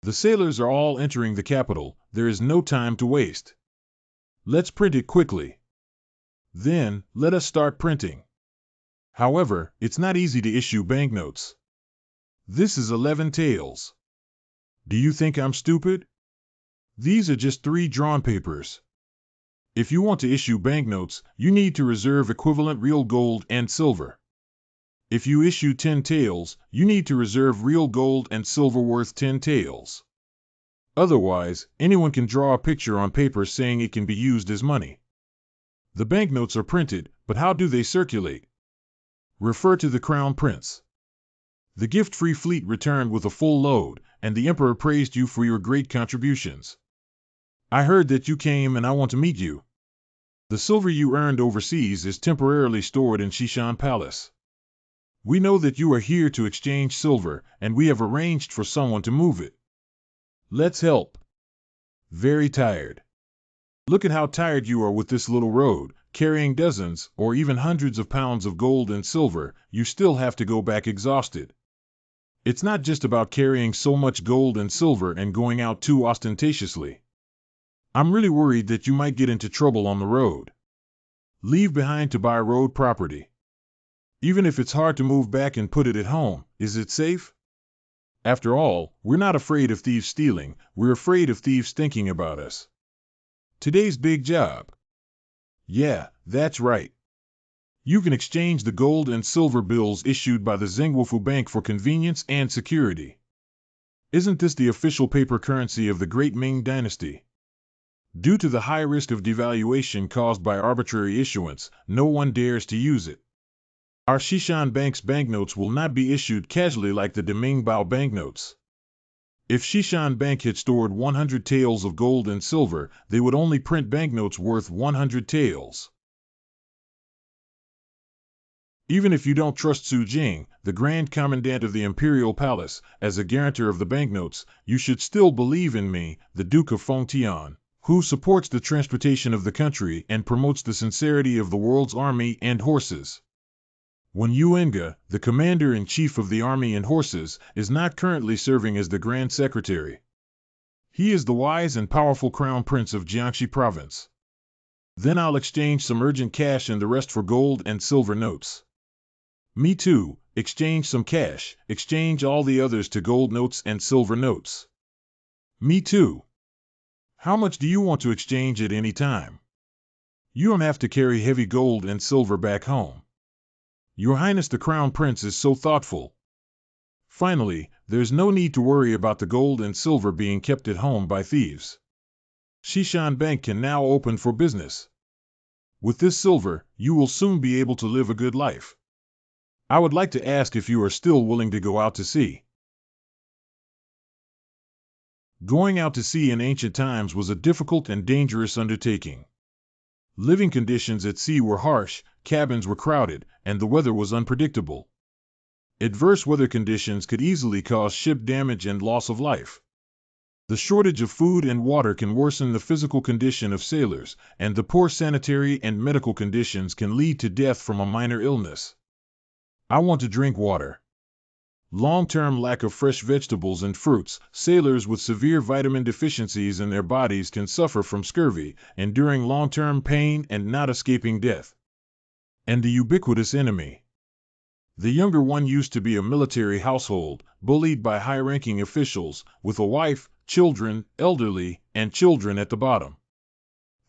The sailors are all entering the capital, there is no time to waste. Let's print it quickly. Then, let us start printing. However, it's not easy to issue banknotes. This is 11 taels. Do you think I'm stupid? These are just 3 drawn papers. If you want to issue banknotes, you need to reserve equivalent real gold and silver. If you issue 10 taels, you need to reserve real gold and silver worth 10 taels. Otherwise, anyone can draw a picture on paper saying it can be used as money. The banknotes are printed, but how do they circulate? Refer to the Crown Prince. The gift-free fleet returned with a full load, and the Emperor praised you for your great contributions. I heard that you came and I want to meet you. The silver you earned overseas is temporarily stored in Shishan Palace. We know that you are here to exchange silver, and we have arranged for someone to move it. Let's help. Very tired. Look at how tired you are with this little road, carrying dozens or even hundreds of pounds of gold and silver. You still have to go back exhausted. It's not just about carrying so much gold and silver and going out too ostentatiously. I'm really worried that you might get into trouble on the road. Leave behind to buy road property. Even if it's hard to move back and put it at home, is it safe? After all, we're not afraid of thieves stealing, we're afraid of thieves thinking about us. Today's big job. Yeah, that's right. You can exchange the gold and silver bills issued by the Zhengwufu Bank for convenience and security. Isn't this the official paper currency of the great Ming Dynasty? Due to the high risk of devaluation caused by arbitrary issuance, no one dares to use it. Our Shishan Bank's banknotes will not be issued casually like the Demingbao banknotes. If Shishan Bank had stored 100 taels of gold and silver, they would only print banknotes worth 100 taels. Even if you don't trust Su Jing, the Grand Commandant of the Imperial Palace, as a guarantor of the banknotes, you should still believe in me, the Duke of Fengtian, who supports the transportation of the country and promotes the sincerity of the world's army and horses. When Yuenga, the commander-in-chief of the army and horses, is not currently serving as the Grand Secretary. He is the wise and powerful Crown Prince of Jiangxi Province. Then I'll exchange some urgent cash and the rest for gold and silver notes. Me too, exchange some cash, exchange all the others to gold notes and silver notes. Me too. How much do you want to exchange at any time? You don't have to carry heavy gold and silver back home. Your Highness the Crown Prince is so thoughtful. Finally, there's no need to worry about the gold and silver being kept at home by thieves. Shishan Bank can now open for business. With this silver, you will soon be able to live a good life. I would like to ask if you are still willing to go out to sea. Going out to sea in ancient times was a difficult and dangerous undertaking. Living conditions at sea were harsh, cabins were crowded, and the weather was unpredictable. Adverse weather conditions could easily cause ship damage and loss of life. The shortage of food and water can worsen the physical condition of sailors, and the poor sanitary and medical conditions can lead to death from a minor illness. I want to drink water. Long-term lack of fresh vegetables and fruits, sailors with severe vitamin deficiencies in their bodies can suffer from scurvy, enduring long-term pain and not escaping death. And the ubiquitous enemy. The younger one used to be a military household, bullied by high-ranking officials, with a wife, children, elderly, and children at the bottom.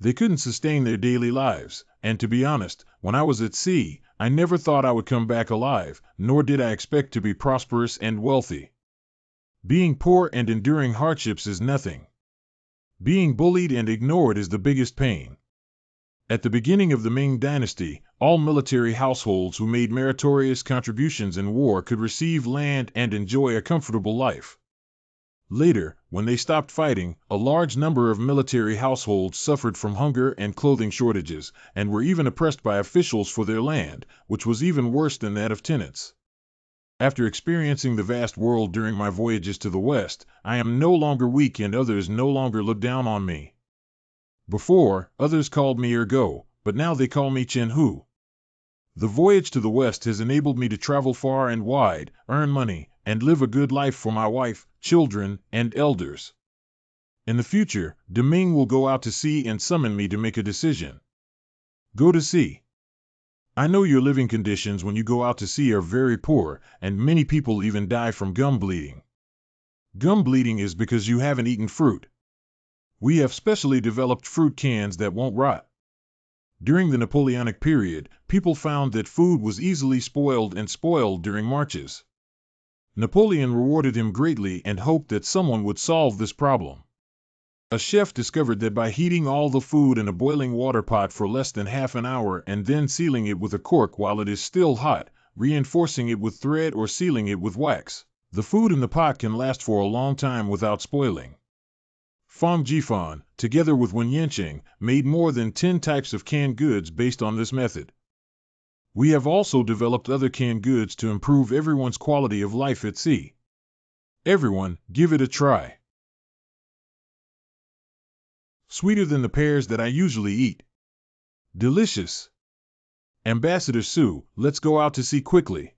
They couldn't sustain their daily lives, and to be honest, when I was at sea, I never thought I would come back alive, nor did I expect to be prosperous and wealthy. Being poor and enduring hardships is nothing. Being bullied and ignored is the biggest pain. At the beginning of the Ming Dynasty, all military households who made meritorious contributions in war could receive land and enjoy a comfortable life. Later, when they stopped fighting, a large number of military households suffered from hunger and clothing shortages, and were even oppressed by officials for their land, which was even worse than that of tenants. After experiencing the vast world during my voyages to the West, I am no longer weak and others no longer look down on me. Before, others called me Ergo, but now they call me Chen Hu. The voyage to the West has enabled me to travel far and wide, earn money, and live a good life for my wife, children, and elders. In the future, Ming will go out to sea and summon me to make a decision. Go to sea. I know your living conditions when you go out to sea are very poor, and many people even die from gum bleeding. Gum bleeding is because you haven't eaten fruit. We have specially developed fruit cans that won't rot. During the Napoleonic period, people found that food was easily spoiled during marches. Napoleon rewarded him greatly and hoped that someone would solve this problem. A chef discovered that by heating all the food in a boiling water pot for less than half an hour and then sealing it with a cork while it is still hot, reinforcing it with thread or sealing it with wax, the food in the pot can last for a long time without spoiling. Fang Jifan, together with Wen Yanqing, made more than 10 types of canned goods based on this method. We have also developed other canned goods to improve everyone's quality of life at sea. Everyone, give it a try. Sweeter than the pears that I usually eat. Delicious. Ambassador Su, let's go out to sea quickly.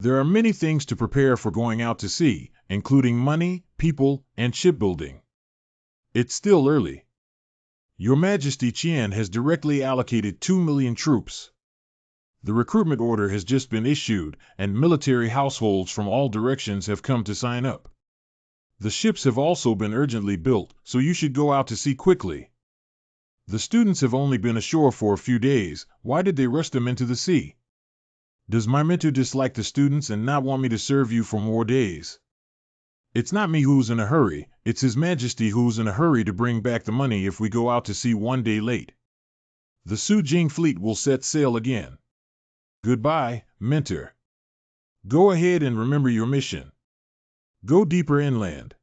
There are many things to prepare for going out to sea, including money, people, and shipbuilding. It's still early. Your Majesty Qian has directly allocated 2 million troops. The recruitment order has just been issued, and military households from all directions have come to sign up. The ships have also been urgently built, so you should go out to sea quickly. The students have only been ashore for a few days. Why did they rush them into the sea? Does my mentor dislike the students and not want me to serve you for more days? It's not me who's in a hurry, it's His Majesty who's in a hurry to bring back the money if we go out to sea one day late. The Su Jing fleet will set sail again. Goodbye, mentor. Go ahead and remember your mission. Go deeper inland.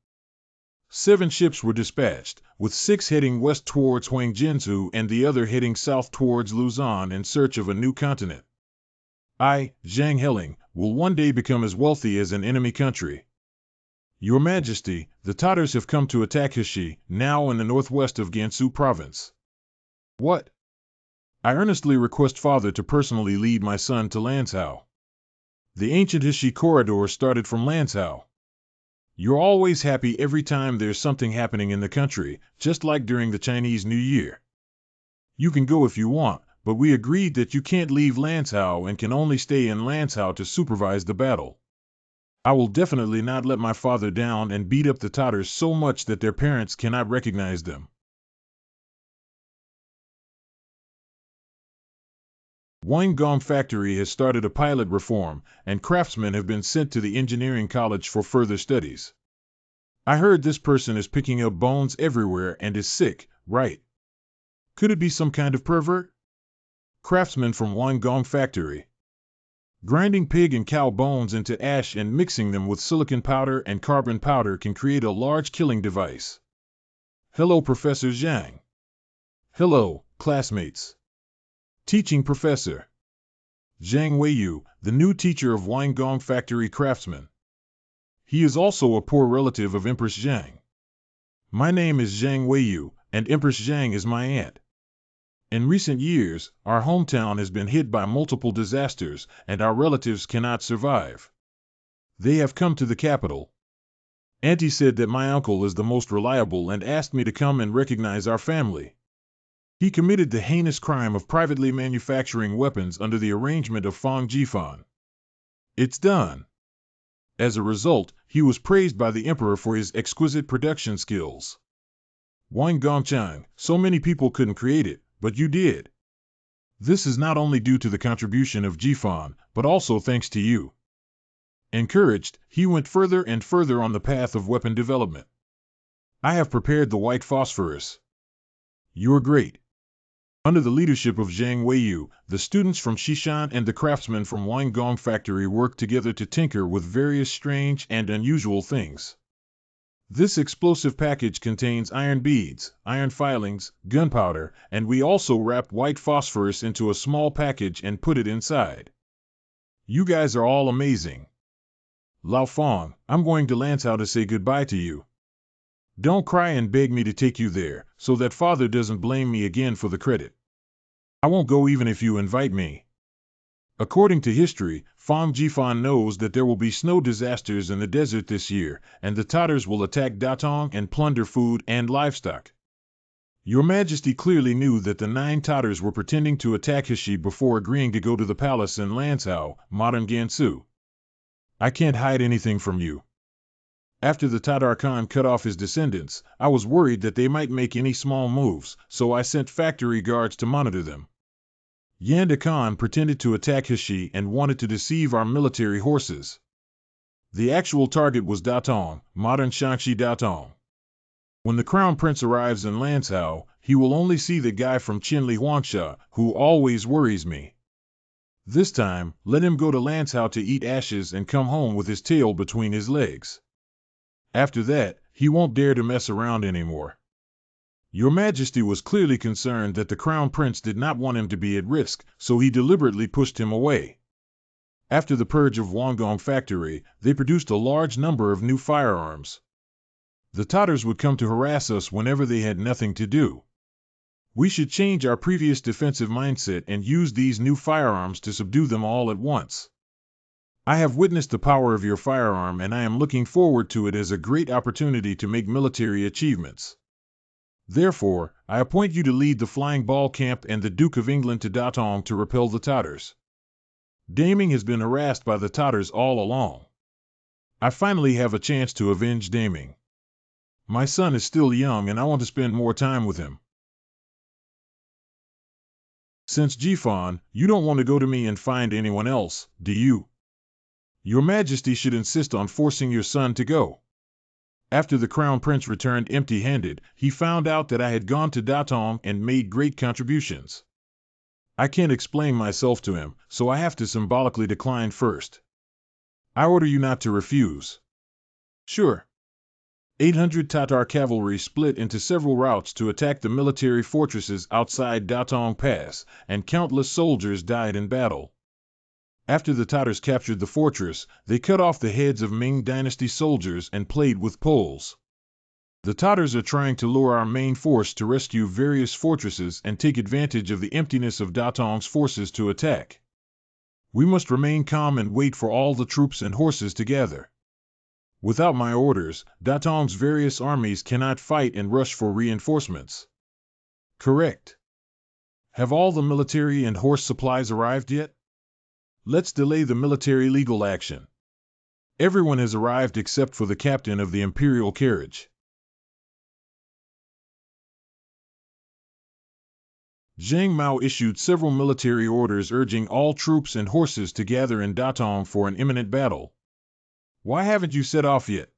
7 ships were dispatched, with 6 heading west towards Huangjinzhou and the other heading south towards Luzon in search of a new continent. I, Zhang Heling, will one day become as wealthy as an enemy country. Your Majesty, the Tatars have come to attack Heshi, now in the northwest of Gansu province. What? I earnestly request Father to personally lead my son to Lanzhou. The ancient Heshi corridor started from Lanzhou. You're always happy every time there's something happening in the country, just like during the Chinese New Year. You can go if you want, but we agreed that you can't leave Lanzhou and can only stay in Lanzhou to supervise the battle. I will definitely not let my father down and beat up the Tatars so much that their parents cannot recognize them. Weingong Factory has started a pilot reform, and craftsmen have been sent to the engineering college for further studies. I heard this person is picking up bones everywhere and is sick, right? Could it be some kind of pervert? Craftsmen from Weingong Factory. Grinding pig and cow bones into ash and mixing them with silicon powder and carbon powder can create a large killing device. Hello, Professor Zhang. Hello, classmates. Teaching Professor Zhang Weiyu, the new teacher of Weingong Factory craftsmen. He is also a poor relative of Empress Zhang. My name is Zhang Weiyu, and Empress Zhang is my aunt. In recent years, our hometown has been hit by multiple disasters, and our relatives cannot survive. They have come to the capital. Auntie said that my uncle is the most reliable and asked me to come and recognize our family. He committed the heinous crime of privately manufacturing weapons under the arrangement of Fang Jifan. It's done. As a result, he was praised by the emperor for his exquisite production skills. Wang Gongchang, so many people couldn't create it, but you did. This is not only due to the contribution of Jifan, but also thanks to you. Encouraged, he went further and further on the path of weapon development. I have prepared the white phosphorus. You're great. Under the leadership of Zhang Weiyu, the students from Xishan and the craftsmen from Weingong Factory worked together to tinker with various strange and unusual things. This explosive package contains iron beads, iron filings, gunpowder, and we also wrapped white phosphorus into a small package and put it inside. You guys are all amazing. Lao Fong, I'm going to Lanzhou to say goodbye to you. Don't cry and beg me to take you there, so that Father doesn't blame me again for the credit. I won't go even if you invite me. According to history, Fang Jifan knows that there will be snow disasters in the desert this year, and the Tatars will attack Datong and plunder food and livestock. Your Majesty clearly knew that the 9 Tatars were pretending to attack Heshi before agreeing to go to the palace in Lanzhou, modern Gansu. I can't hide anything from you. After the Tatar Khan cut off his descendants, I was worried that they might make any small moves, so I sent factory guards to monitor them. Yanda Khan pretended to attack Heshi and wanted to deceive our military horses. The actual target was Datong, modern Shaanxi Datong. When the Crown Prince arrives in Lanzhou, he will only see the guy from Qinli Huangsha, who always worries me. This time, let him go to Lanzhou to eat ashes and come home with his tail between his legs. After that, he won't dare to mess around anymore. Your Majesty was clearly concerned that the Crown Prince did not want him to be at risk, so he deliberately pushed him away. After the purge of Wangong Factory, they produced a large number of new firearms. The Tatars would come to harass us whenever they had nothing to do. We should change our previous defensive mindset and use these new firearms to subdue them all at once. I have witnessed the power of your firearm, and I am looking forward to it as a great opportunity to make military achievements. Therefore, I appoint you to lead the Flying Ball Camp and the Duke of England to Datong to repel the Tatars. Daming has been harassed by the Tatars all along. I finally have a chance to avenge Daming. My son is still young and I want to spend more time with him. Since Jifan, you don't want to go to me and find anyone else, do you? Your Majesty should insist on forcing your son to go. After the Crown Prince returned empty-handed, he found out that I had gone to Datong and made great contributions. I can't explain myself to him, so I have to symbolically decline first. I order you not to refuse. Sure. 800 Tatar cavalry split into several routes to attack the military fortresses outside Datong Pass, and countless soldiers died in battle. After the Tatars captured the fortress, they cut off the heads of Ming Dynasty soldiers and played with poles. The Tatars are trying to lure our main force to rescue various fortresses and take advantage of the emptiness of Datong's forces to attack. We must remain calm and wait for all the troops and horses to gather. Without my orders, Datong's various armies cannot fight and rush for reinforcements. Correct. Have all the military and horse supplies arrived yet? Let's delay the military legal action. Everyone has arrived except for the captain of the Imperial carriage. Zhang Mao issued several military orders urging all troops and horses to gather in Datong for an imminent battle. Why haven't you set off yet?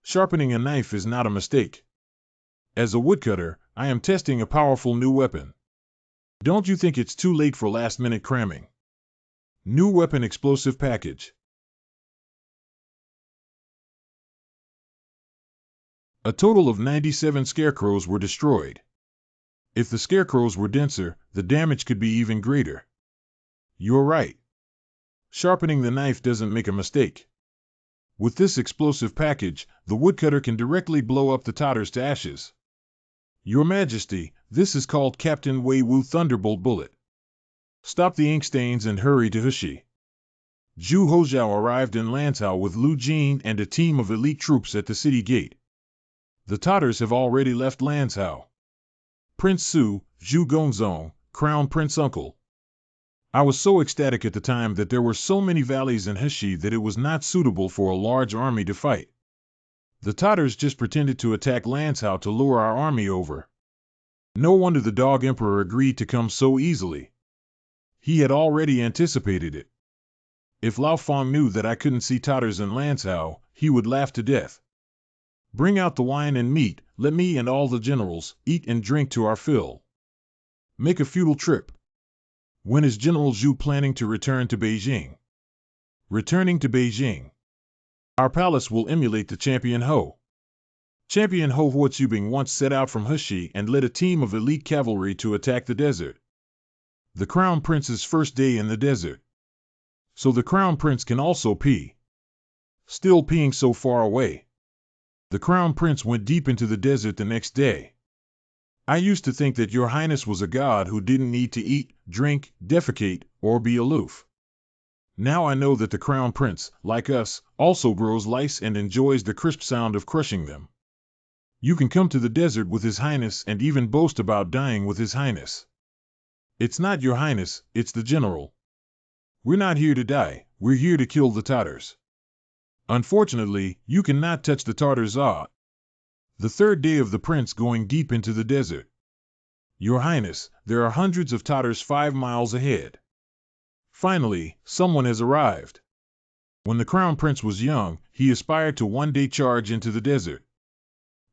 Sharpening a knife is not a mistake. As a woodcutter, I am testing a powerful new weapon. Don't you think it's too late for last-minute cramming? New weapon explosive package. A total of 97 scarecrows were destroyed. If the scarecrows were denser, the damage could be even greater. You're right. Sharpening the knife doesn't make a mistake. With this explosive package, the woodcutter can directly blow up the Tatars to ashes. Your Majesty, this is called Captain Wei Wu Thunderbolt Bullet. Stop the ink stains and hurry to Hushi. Zhu Hozhao arrived in Lanzhou with Lu Jin and a team of elite troops at the city gate. The Tatars have already left Lanzhou. Prince Su, Zhu Gongzong, Crown Prince Uncle. I was so ecstatic at the time that there were so many valleys in Hushi that it was not suitable for a large army to fight. The Tatars just pretended to attack Lanzhou to lure our army over. No wonder the Dog Emperor agreed to come so easily. He had already anticipated it. If Lao Feng knew that I couldn't see Tatars in Lanzhou, he would laugh to death. Bring out the wine and meat, let me and all the generals eat and drink to our fill. Make a feudal trip. When is General Zhu planning to return to Beijing? Returning to Beijing. Our palace will emulate the Champion Ho. Champion Ho Huotsubing once set out from Hushi and led a team of elite cavalry to attack the desert. The Crown Prince's first day in the desert. So the Crown Prince can also pee. Still peeing so far away. The Crown Prince went deep into the desert the next day. I used to think that Your Highness was a god who didn't need to eat, drink, defecate, or be aloof. Now I know that the Crown Prince, like us, also grows lice and enjoys the crisp sound of crushing them. You can come to the desert with His Highness and even boast about dying with His Highness. It's not Your Highness, it's the General. We're not here to die, we're here to kill the Tatars. Unfortunately, you cannot touch the Tatars. The third day of the prince going deep into the desert. Your Highness, there are hundreds of Tatars 5 miles ahead. Finally, someone has arrived. When the Crown Prince was young, he aspired to one day charge into the desert.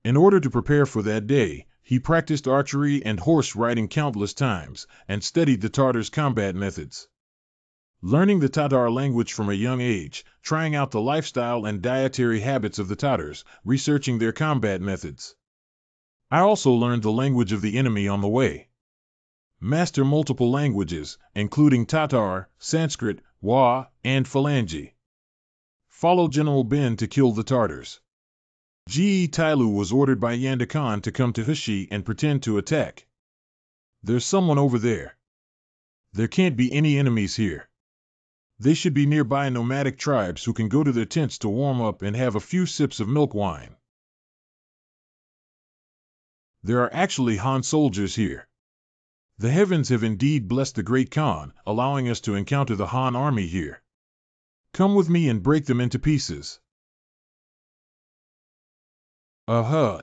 In order to prepare for that day, he practiced archery and horse riding countless times, and studied the Tatars' combat methods. learning the Tatar language from a young age, trying out the lifestyle and dietary habits of the Tatars, researching their combat methods. I also learned the language of the enemy on the way. Master multiple languages, including Tatar, Sanskrit, Wa, and Phalangi. Follow General Ben to kill the Tartars. Ge Tailu was ordered by Yanda Khan to come to Hushi and pretend to attack. There's someone over there. There can't be any enemies here. They should be nearby nomadic tribes who can go to their tents to warm up and have a few sips of milk wine. There are actually Han soldiers here. The heavens have indeed blessed the great Khan, allowing us to encounter the Han army here. Come with me and break them into pieces. Where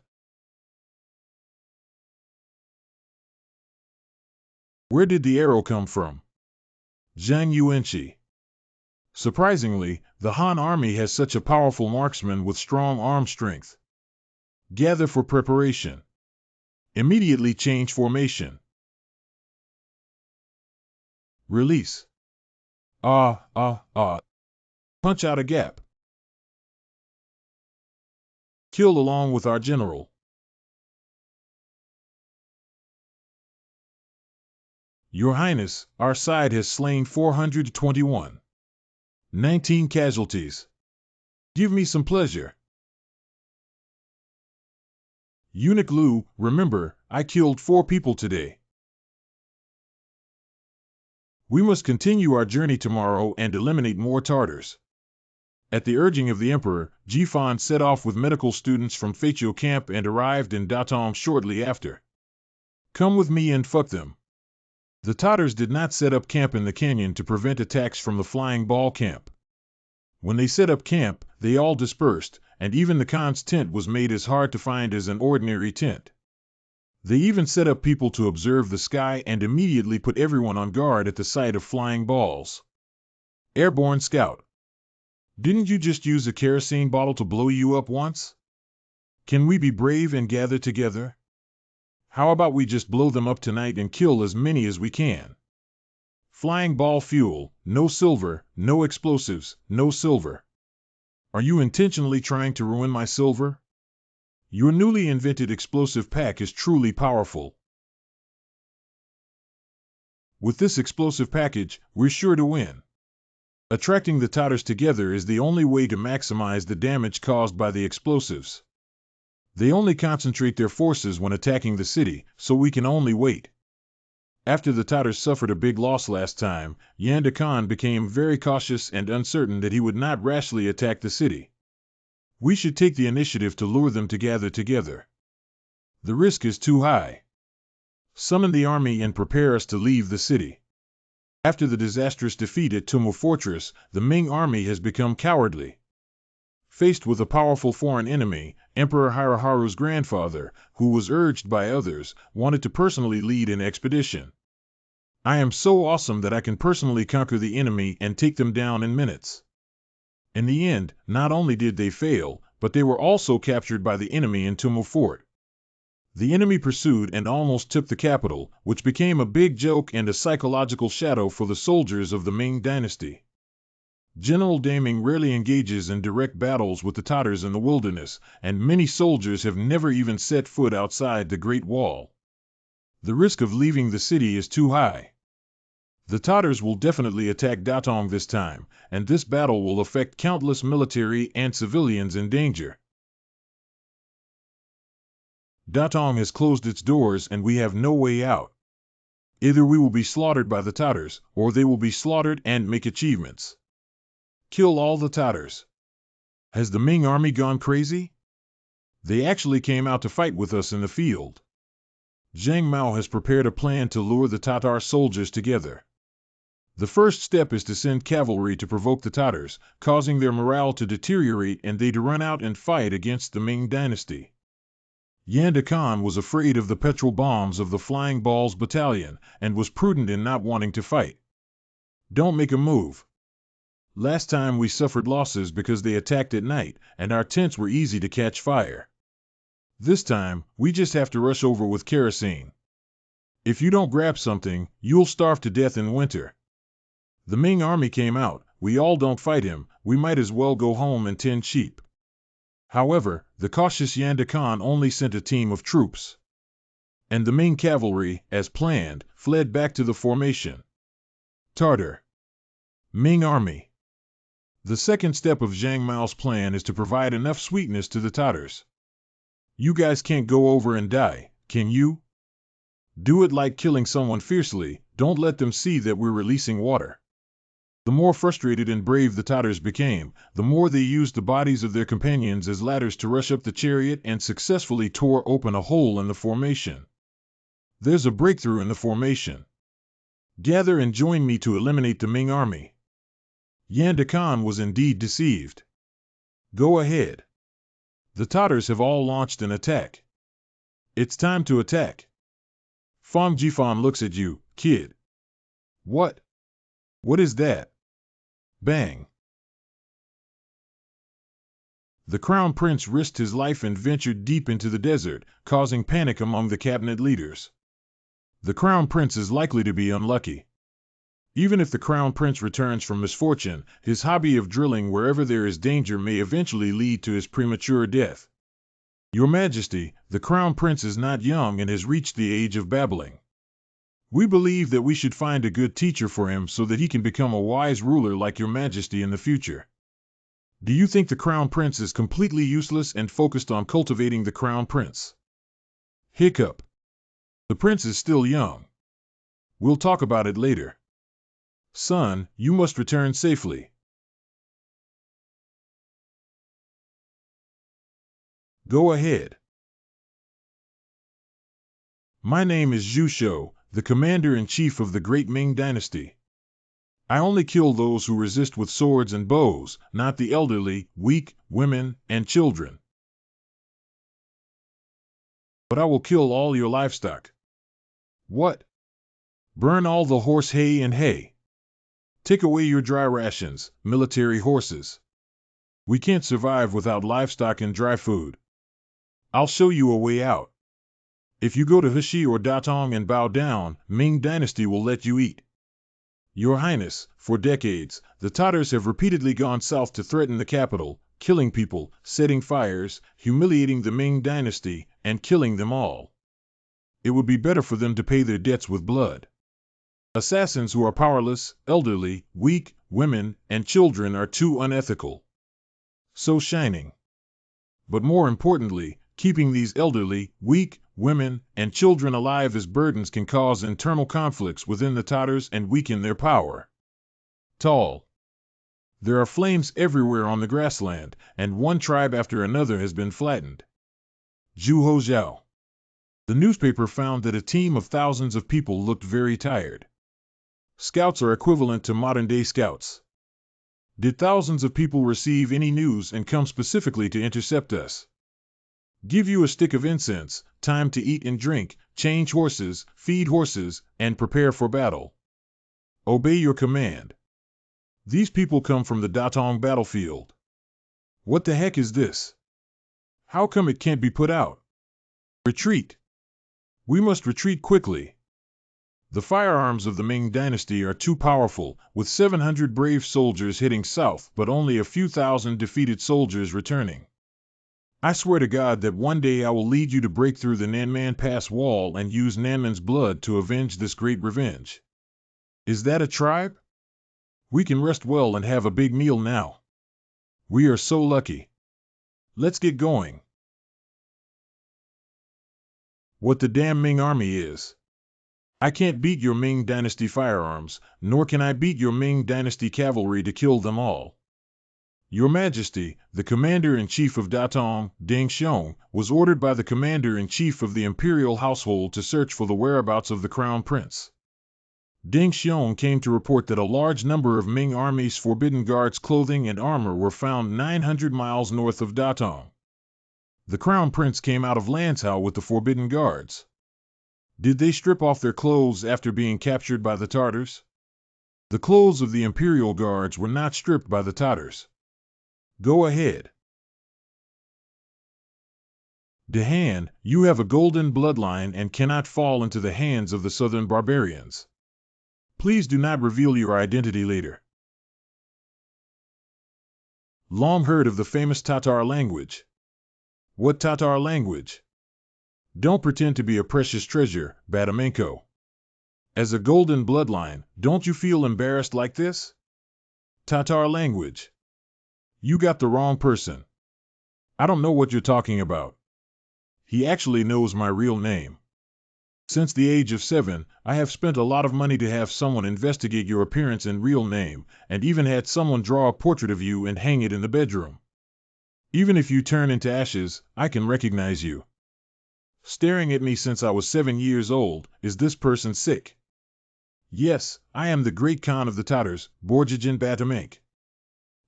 did the arrow come from? Zhang Yuanqi. Surprisingly, the Han army has such a powerful marksman with strong arm strength. Gather for preparation. Immediately change formation. Release. Punch out a gap. Kill along with our general. Your Highness, our side has slain 421. 19 casualties. Give me some pleasure. Eunuch Lu, remember, I killed 4 people today. We must continue our journey tomorrow and eliminate more Tartars. At the urging of the Emperor, Jifan set off with medical students from Feiqiu camp and arrived in Datong shortly after. Come with me and fuck them. The Tatars did not set up camp in the canyon to prevent attacks from the flying ball camp. When they set up camp, they all dispersed, and even the Khan's tent was made as hard to find as an ordinary tent. They even set up people to observe the sky and immediately put everyone on guard at the sight of flying balls. Airborne Scout. Didn't you just use a kerosene bottle to blow you up once? Can we be brave and gather together? How about we just blow them up tonight and kill as many as we can? Flying ball fuel, no silver, no explosives, no silver. Are you intentionally trying to ruin my silver? Your newly invented explosive pack is truly powerful. With this explosive package, we're sure to win. Attracting the Tatars together is the only way to maximize the damage caused by the explosives. They only concentrate their forces when attacking the city, so we can only wait. After the Tatars suffered a big loss last time, Yanda Khan became very cautious and uncertain that he would not rashly attack the city. We should take the initiative to lure them to gather together. The risk is too high. Summon the army and prepare us to leave the city. After the disastrous defeat at Tumu Fortress, the Ming army has become cowardly. Faced with a powerful foreign enemy, Emperor Hiroharu's grandfather, who was urged by others, wanted to personally lead an expedition. I am so awesome that I can personally conquer the enemy and take them down in minutes. In the end, not only did they fail, but they were also captured by the enemy in Tumu Fort. The enemy pursued and almost took the capital, which became a big joke and a psychological shadow for the soldiers of the Ming Dynasty. General Daming rarely engages in direct battles with the Tatars in the wilderness, and many soldiers have never even set foot outside the Great Wall. The risk of leaving the city is too high. The Tatars will definitely attack Datong this time, and this battle will affect countless military and civilians in danger. Datong has closed its doors and we have no way out. Either we will be slaughtered by the Tatars, or they will be slaughtered and make achievements. Kill all the Tatars. Has the Ming army gone crazy? They actually came out to fight with us in the field. Zhang Mao has prepared a plan to lure the Tatar soldiers together. The first step is to send cavalry to provoke the Tatars, causing their morale to deteriorate and they to run out and fight against the Ming Dynasty. Yanda Khan was afraid of the petrol bombs of the Flying Balls Battalion and was prudent in not wanting to fight. Don't make a move. Last time we suffered losses because they attacked at night, and our tents were easy to catch fire. This time, we just have to rush over with kerosene. If you don't grab something, you'll starve to death in winter. The Ming army came out. We all don't fight him. We might as well go home and tend sheep. However, the cautious Yanda Khan only sent a team of troops. And the Ming cavalry, as planned, fled back to the formation. Tartar. Ming army. The second step of Zhang Mao's plan is to provide enough sweetness to the Tatars. You guys can't go over and die, can you? Do it like killing someone fiercely. Don't let them see that we're releasing water. The more frustrated and brave the Tatars became, the more they used the bodies of their companions as ladders to rush up the chariot and successfully tore open a hole in the formation. There's a breakthrough in the formation. Gather and join me to eliminate the Ming army. Yanda Khan was indeed deceived. Go ahead. The Tatars have all launched an attack. It's time to attack. Fong Jifan looks at you, kid. What? What is that? Bang. The Crown Prince risked his life and ventured deep into the desert, causing panic among the cabinet leaders. The Crown Prince is likely to be unlucky. Even if the Crown Prince returns from misfortune, his hobby of drilling wherever there is danger may eventually lead to his premature death. Your Majesty, the Crown Prince is not young and has reached the age of babbling. We believe that we should find a good teacher for him so that he can become a wise ruler like Your Majesty in the future. Do you think the Crown Prince is completely useless and focused on cultivating the Crown Prince? Hiccup. The Prince is still young. We'll talk about it later. Son, you must return safely. Go ahead. My name is Zhu Shou, the Commander-in-Chief of the Great Ming Dynasty. I only kill those who resist with swords and bows, not the elderly, weak, women, and children. But I will kill all your livestock. What? Burn all the horse hay and hay. Take away your dry rations, military horses. We can't survive without livestock and dry food. I'll show you a way out. If you go to Heshi or Datong and bow down, Ming Dynasty will let you eat. Your Highness, for decades, the Tatars have repeatedly gone south to threaten the capital, killing people, setting fires, humiliating the Ming Dynasty, and killing them all. It would be better for them to pay their debts with blood. Assassins who are powerless, elderly, weak, women, and children are too unethical. So shining. But more importantly, keeping these elderly, weak, women, and children alive as burdens can cause internal conflicts within the Tatars and weaken their power. Tall. There are flames everywhere on the grassland, and one tribe after another has been flattened. Zhu Hozhao. The newspaper found that a team of thousands of people looked very tired. Scouts are equivalent to modern-day scouts. Did thousands of people receive any news and come specifically to intercept us? Give you a stick of incense, time to eat and drink, change horses, feed horses, and prepare for battle. Obey your command. These people come from the Datong battlefield. What the heck is this? How come it can't be put out? Retreat. We must retreat quickly. The firearms of the Ming Dynasty are too powerful, with 700 brave soldiers heading south but only a few thousand defeated soldiers returning. I swear to God that one day I will lead you to break through the Nanman Pass wall and use Nanman's blood to avenge this great revenge. Is that a tribe? We can rest well and have a big meal now. We are so lucky. Let's get going. What the damn Ming army is. I can't beat your Ming Dynasty firearms, nor can I beat your Ming Dynasty cavalry to kill them all. Your Majesty, the Commander-in-Chief of Datong, Deng Xiong, was ordered by the Commander-in-Chief of the Imperial household to search for the whereabouts of the Crown Prince. Deng Xiong came to report that a large number of Ming Army's Forbidden Guards' clothing and armor were found 900 miles north of Datong. The Crown Prince came out of Lanzhou with the Forbidden Guards. Did they strip off their clothes after being captured by the Tatars? The clothes of the Imperial Guards were not stripped by the Tatars. Go ahead. Dehan, you have a golden bloodline and cannot fall into the hands of the southern barbarians. Please do not reveal your identity later. Long heard of the famous Tatar language. What Tatar language? Don't pretend to be a precious treasure, Batamenko. As a golden bloodline, don't you feel embarrassed like this? Tatar language. You got the wrong person. I don't know what you're talking about. He actually knows my real name. Since the age of 7, I have spent a lot of money to have someone investigate your appearance and real name, and even had someone draw a portrait of you and hang it in the bedroom. Even if you turn into ashes, I can recognize you. Staring at me since I was 7 years old, is this person sick? Yes, I am the great Khan of the Tatars, Borjigin Batamenk.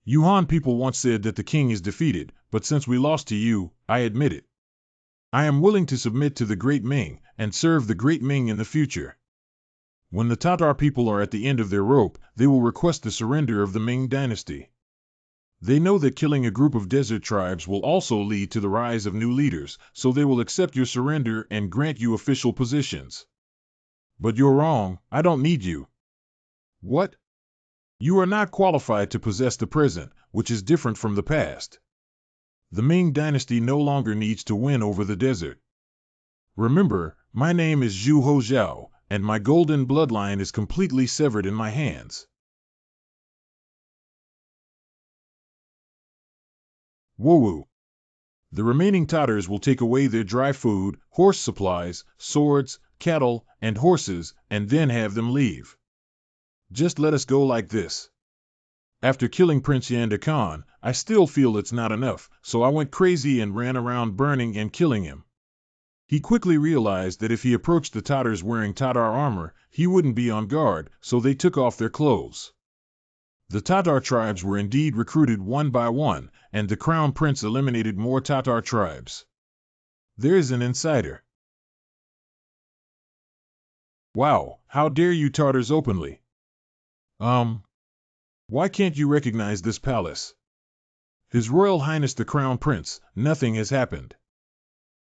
Yuan people once said that the king is defeated, but since we lost to you, I admit it. I am willing to submit to the great Ming, and serve the great Ming in the future. When the Tatar people are at the end of their rope, they will request the surrender of the Ming dynasty. They know that killing a group of desert tribes will also lead to the rise of new leaders, so they will accept your surrender and grant you official positions. But you're wrong, I don't need you. What? You are not qualified to possess the present, which is different from the past. The Ming dynasty no longer needs to win over the desert. Remember, my name is Zhu Hozhao, and my golden bloodline is completely severed in my hands. Woo-woo. The remaining Tatars will take away their dry food, horse supplies, swords, cattle, and horses, and then have them leave. Just let us go like this. After killing Prince Yanda Khan, I still feel it's not enough, so I went crazy and ran around burning and killing him. He quickly realized that if he approached the Tatars wearing Tatar armor, he wouldn't be on guard, so they took off their clothes. The Tatar tribes were indeed recruited one by one, and the Crown Prince eliminated more Tatar tribes. There's an insider. Wow, how dare you Tatars openly? Why can't you recognize this palace? His Royal Highness the Crown Prince, nothing has happened.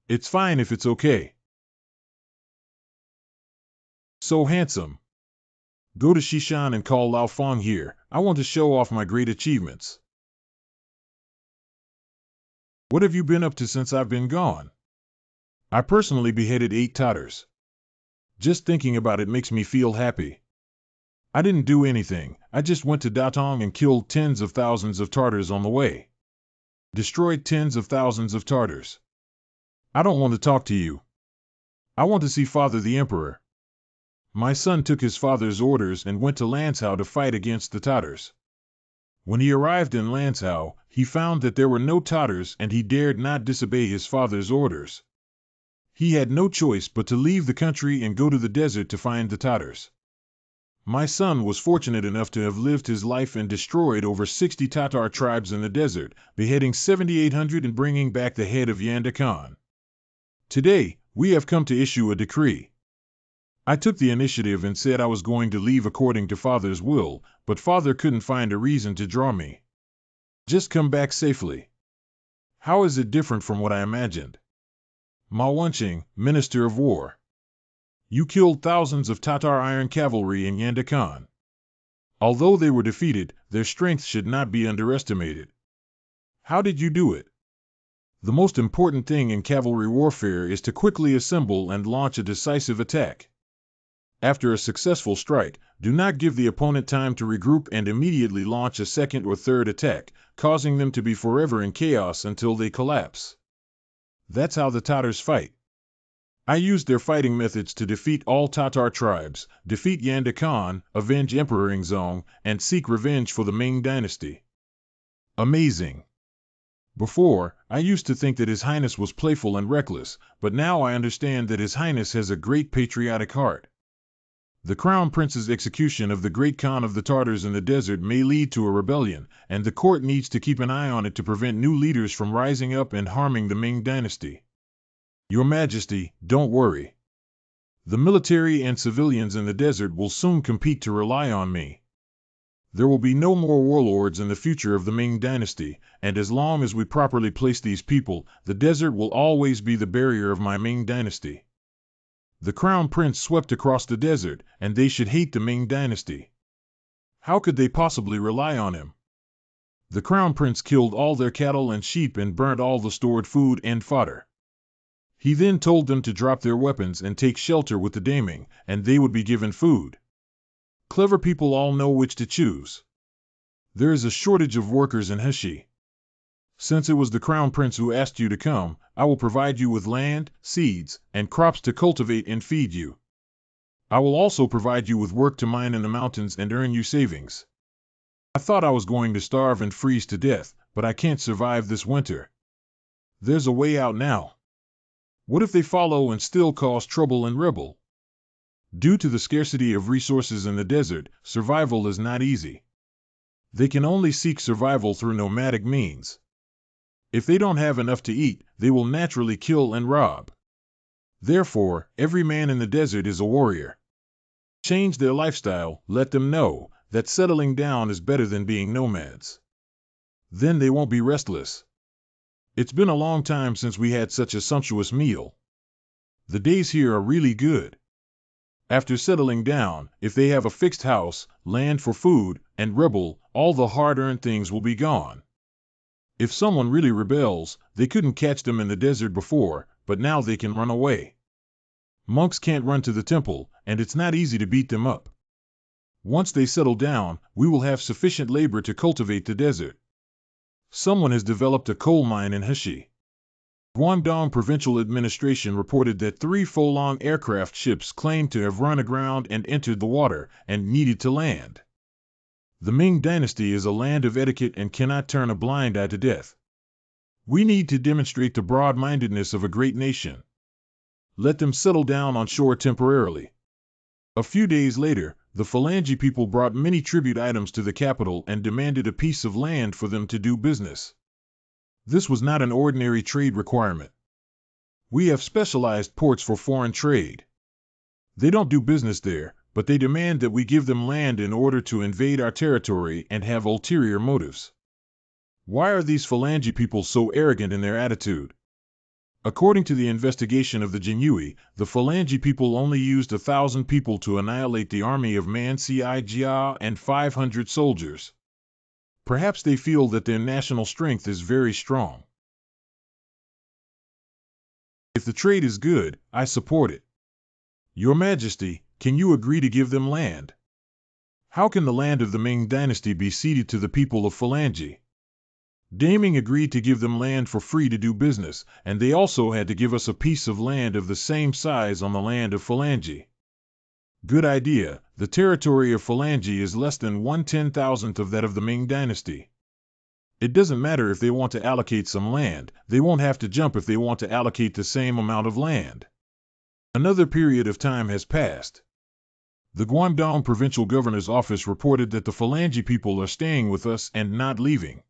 It's fine if it's okay. So handsome. Go to Shishan and call Lao Fong here, I want to show off my great achievements. What have you been up to since I've been gone? I personally beheaded 8 Tatars. Just thinking about it makes me feel happy. I didn't do anything, I just went to Datong and killed tens of thousands of Tatars on the way. Destroyed tens of thousands of Tatars. I don't want to talk to you. I want to see Father the Emperor. My son took his father's orders and went to Lanzhou to fight against the Tatars. When he arrived in Lanzhou, he found that there were no Tatars and he dared not disobey his father's orders. He had no choice but to leave the country and go to the desert to find the Tatars. My son was fortunate enough to have lived his life and destroyed over 60 Tatar tribes in the desert, beheading 7,800 and bringing back the head of Yanda Khan. Today, we have come to issue a decree. I took the initiative and said I was going to leave according to Father's will, but Father couldn't find a reason to draw me. Just come back safely. How is it different from what I imagined? Ma Wenqing, Minister of War. You killed thousands of Tatar iron cavalry in Yanda Khan. Although they were defeated, their strength should not be underestimated. How did you do it? The most important thing in cavalry warfare is to quickly assemble and launch a decisive attack. After a successful strike, do not give the opponent time to regroup and immediately launch a second or third attack, causing them to be forever in chaos until they collapse. That's how the Tatars fight. I used their fighting methods to defeat all Tatar tribes, defeat Yanda Khan, avenge Emperor Ingzong, and seek revenge for the Ming dynasty. Amazing. Before, I used to think that His Highness was playful and reckless, but now I understand that His Highness has a great patriotic heart. The Crown Prince's execution of the great Khan of the Tatars in the desert may lead to a rebellion, and the court needs to keep an eye on it to prevent new leaders from rising up and harming the Ming dynasty. Your Majesty, don't worry. The military and civilians in the desert will soon compete to rely on me. There will be no more warlords in the future of the Ming dynasty, and as long as we properly place these people, the desert will always be the barrier of my Ming dynasty. The crown prince swept across the desert, and they should hate the Ming dynasty. How could they possibly rely on him? The crown prince killed all their cattle and sheep and burnt all the stored food and fodder. He then told them to drop their weapons and take shelter with the Daming, and they would be given food. Clever people all know which to choose. There is a shortage of workers in Heshi. Since it was the crown prince who asked you to come, I will provide you with land, seeds, and crops to cultivate and feed you. I will also provide you with work to mine in the mountains and earn you savings. I thought I was going to starve and freeze to death, but I can't survive this winter. There's a way out now. What if they follow and still cause trouble and rebel? Due to the scarcity of resources in the desert, survival is not easy. They can only seek survival through nomadic means. If they don't have enough to eat, they will naturally kill and rob. Therefore, every man in the desert is a warrior. Change their lifestyle, let them know that settling down is better than being nomads. Then they won't be restless. It's been a long time since we had such a sumptuous meal. The days here are really good. After settling down, if they have a fixed house, land for food, and rebel, all the hard-earned things will be gone. If someone really rebels, they couldn't catch them in the desert before, but now they can run away. Monks can't run to the temple, and it's not easy to beat them up. Once they settle down, we will have sufficient labor to cultivate the desert. Someone has developed a coal mine in Heshi. Guangdong Provincial Administration reported that 3 Folong aircraft ships claimed to have run aground and entered the water and needed to land. The Ming dynasty is a land of etiquette and cannot turn a blind eye to death. We need to demonstrate the broad-mindedness of a great nation. Let them settle down on shore temporarily. A few days later, the Phalange people brought many tribute items to the capital and demanded a piece of land for them to do business. This was not an ordinary trade requirement. We have specialized ports for foreign trade. They don't do business there, but they demand that we give them land in order to invade our territory and have ulterior motives. Why are these Phalange people so arrogant in their attitude? According to the investigation of the Jinyui, the Phalange people only used 1,000 people to annihilate the army of Man Jia and 500 soldiers. Perhaps they feel that their national strength is very strong. If the trade is good, I support it. Your Majesty, can you agree to give them land? How can the land of the Ming dynasty be ceded to the people of Phalange? Daming agreed to give them land for free to do business, and they also had to give us a piece of land of the same size on the land of Phalange. Good idea. The territory of Phalange is less than 1/10,000th of that of the Ming dynasty. It doesn't matter if they want to allocate some land, they won't have to jump if they want to allocate the same amount of land. Another period of time has passed. The Guangdong Provincial Governor's Office reported that the Phalange people are staying with us and not leaving.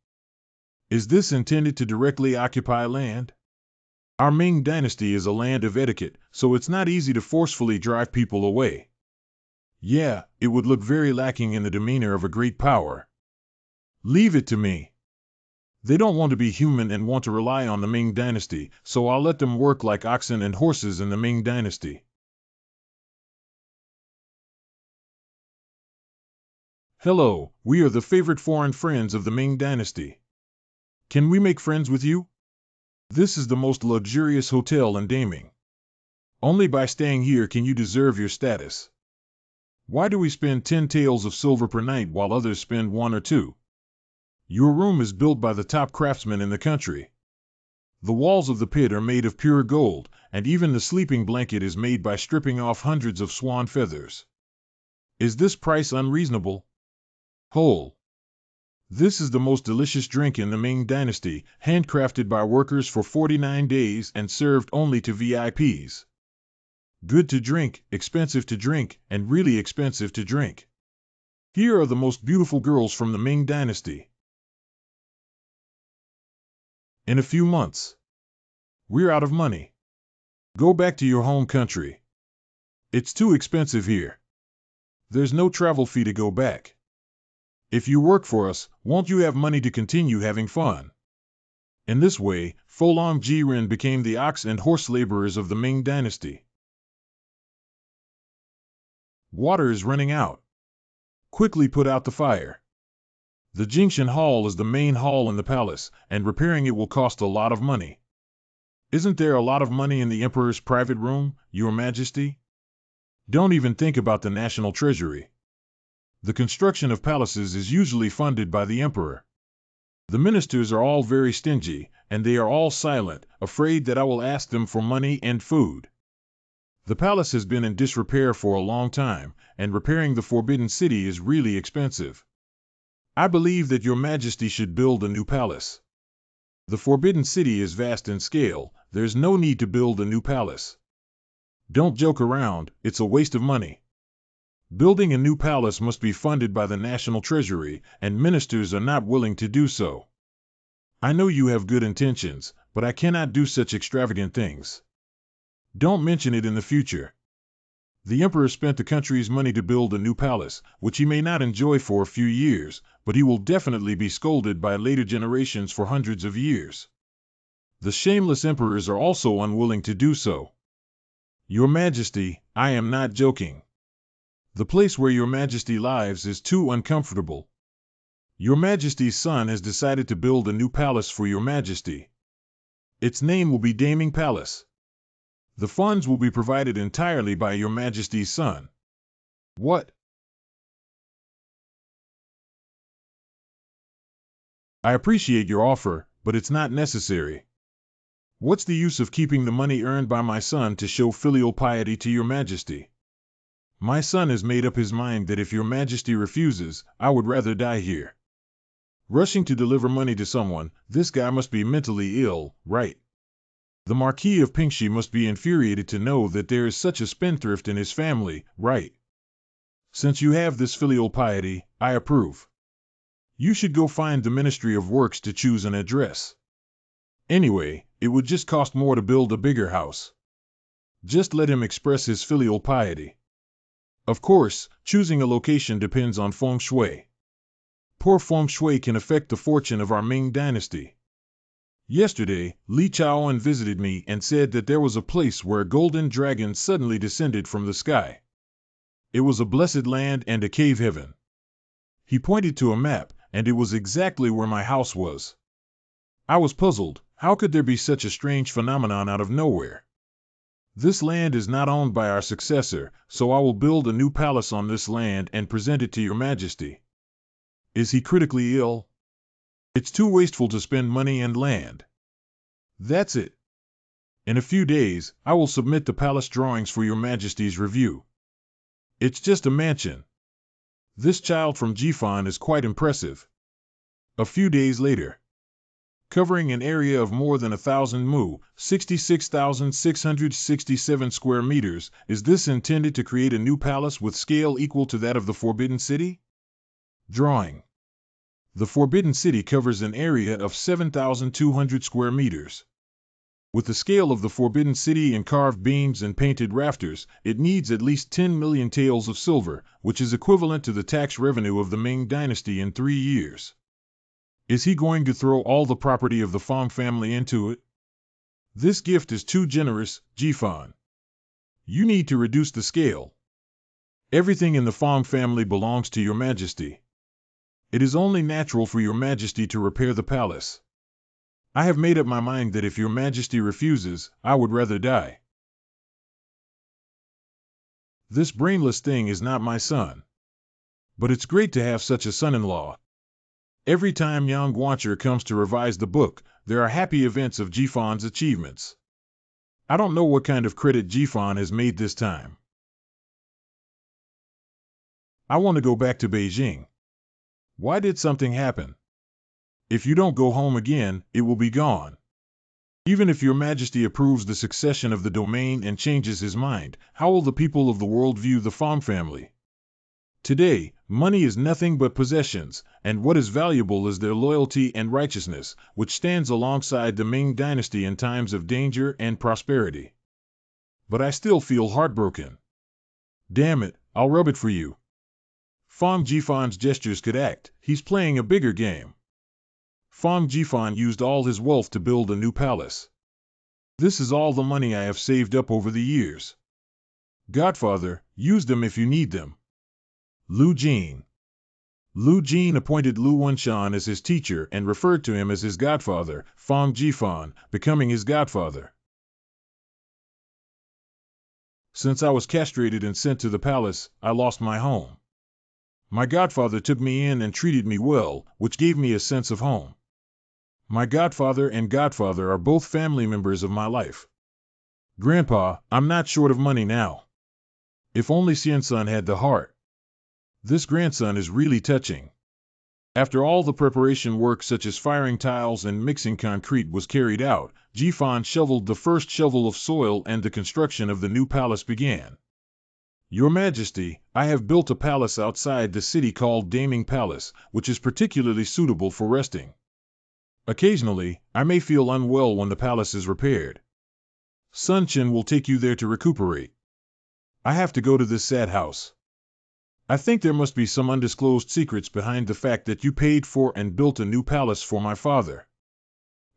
Is this intended to directly occupy land? Our Ming dynasty is a land of etiquette, so it's not easy to forcefully drive people away. Yeah, it would look very lacking in the demeanor of a great power. Leave it to me. They don't want to be human and want to rely on the Ming dynasty, so I'll let them work like oxen and horses in the Ming dynasty. Hello, we are the favorite foreign friends of the Ming dynasty. Can we make friends with you? This is the most luxurious hotel in Daming. Only by staying here can you deserve your status. Why do we spend 10 taels of silver per night while others spend 1 or 2? Your room is built by the top craftsmen in the country. The walls of the pit are made of pure gold, and even the sleeping blanket is made by stripping off hundreds of swan feathers. Is this price unreasonable? Whole. This is the most delicious drink in the Ming dynasty, handcrafted by workers for 49 days and served only to VIPs. Good to drink, expensive to drink, and really expensive to drink. Here are the most beautiful girls from the Ming dynasty. In a few months. We're out of money. Go back to your home country. It's too expensive here. There's no travel fee to go back. If you work for us, won't you have money to continue having fun? In this way, Folong Jiren became the ox and horse laborers of the Ming dynasty. Water is running out. Quickly put out the fire. The Jingshan Hall is the main hall in the palace, and repairing it will cost a lot of money. Isn't there a lot of money in the Emperor's private room, Your Majesty? Don't even think about the national treasury. The construction of palaces is usually funded by the Emperor. The ministers are all very stingy, and they are all silent, afraid that I will ask them for money and food. The palace has been in disrepair for a long time, and repairing the Forbidden City is really expensive. I believe that Your Majesty should build a new palace. The Forbidden City is vast in scale, there's no need to build a new palace. Don't joke around, it's a waste of money. Building a new palace must be funded by the national treasury, and ministers are not willing to do so. I know you have good intentions, but I cannot do such extravagant things. Don't mention it in the future. The Emperor spent the country's money to build a new palace, which he may not enjoy for a few years, but he will definitely be scolded by later generations for hundreds of years. The shameless emperors are also unwilling to do so. Your Majesty, I am not joking. The place where Your Majesty lives is too uncomfortable. Your Majesty's son has decided to build a new palace for Your Majesty. Its name will be Daming Palace. The funds will be provided entirely by Your Majesty's son. What? I appreciate your offer, but it's not necessary. What's the use of keeping the money earned by my son to show filial piety to Your Majesty? My son has made up his mind that if Your Majesty refuses, I would rather die here. Rushing to deliver money to someone, this guy must be mentally ill, right? The Marquis of Pingxi must be infuriated to know that there is such a spendthrift in his family, right? Since you have this filial piety, I approve. You should go find the Ministry of Works to choose an address. Anyway, it would just cost more to build a bigger house. Just let him express his filial piety. Of course, choosing a location depends on feng shui. Poor feng shui can affect the fortune of our Ming Dynasty. Yesterday, Li Chaoan visited me and said that there was a place where a golden dragon suddenly descended from the sky. It was a blessed land and a cave heaven. He pointed to a map, and it was exactly where my house was. I was puzzled, how could there be such a strange phenomenon out of nowhere? This land is not owned by our successor, so I will build a new palace on this land and present it to Your Majesty. Is he critically ill? It's too wasteful to spend money and land. That's it. In a few days, I will submit the palace drawings for Your Majesty's review. It's just a mansion. This child from Jifan is quite impressive. A few days later. Covering an area of more than 1,000 mu, 66,667 square meters, is this intended to create a new palace with scale equal to that of the Forbidden City? Drawing. The Forbidden City covers an area of 7,200 square meters. With the scale of the Forbidden City in carved beams and painted rafters, it needs at least 10 million taels of silver, which is equivalent to the tax revenue of the Ming Dynasty in 3 years. Is he going to throw all the property of the Fong family into it? This gift is too generous, Jifan. You need to reduce the scale. Everything in the Fong family belongs to Your Majesty. It is only natural for Your Majesty to repair the palace. I have made up my mind that if Your Majesty refuses, I would rather die. This brainless thing is not my son. But it's great to have such a son-in-law. Every time Yang Guancher comes to revise the book, there are happy events of Jifan's achievements. I don't know what kind of credit Jifan has made this time. I want to go back to Beijing. Why did something happen? If you don't go home again, it will be gone. Even if Your Majesty approves the succession of the domain and changes his mind, how will the people of the world view the Fong family? Today, money is nothing but possessions, and what is valuable is their loyalty and righteousness, which stands alongside the Ming Dynasty in times of danger and prosperity. But I still feel heartbroken. Damn it, I'll rub it for you. Fong Jifan's gestures could act, he's playing a bigger game. Fong Jifan used all his wealth to build a new palace. This is all the money I have saved up over the years. Godfather, Use them if you need them. Lu Jin. Lu Jin appointed Lu Wenshan as his teacher and referred to him as his godfather, Fang Jifan, becoming his godfather. Since I was castrated and sent to the palace, I lost my home. My godfather took me in and treated me well, which gave me a sense of home. My godfather and godfather are both family members of my life. Grandpa, I'm not short of money now. If only Xiansun had the heart. This grandson is really touching. After all the preparation work such as firing tiles and mixing concrete was carried out, Jifan shoveled the first shovel of soil and the construction of the new palace began. Your Majesty, I have built a palace outside the city called Daming Palace, which is particularly suitable for resting. Occasionally, I may feel unwell when the palace is repaired. Sun Chen will take you there to recuperate. I have to go to this sad house. I think there must be some undisclosed secrets behind the fact that you paid for and built a new palace for my father.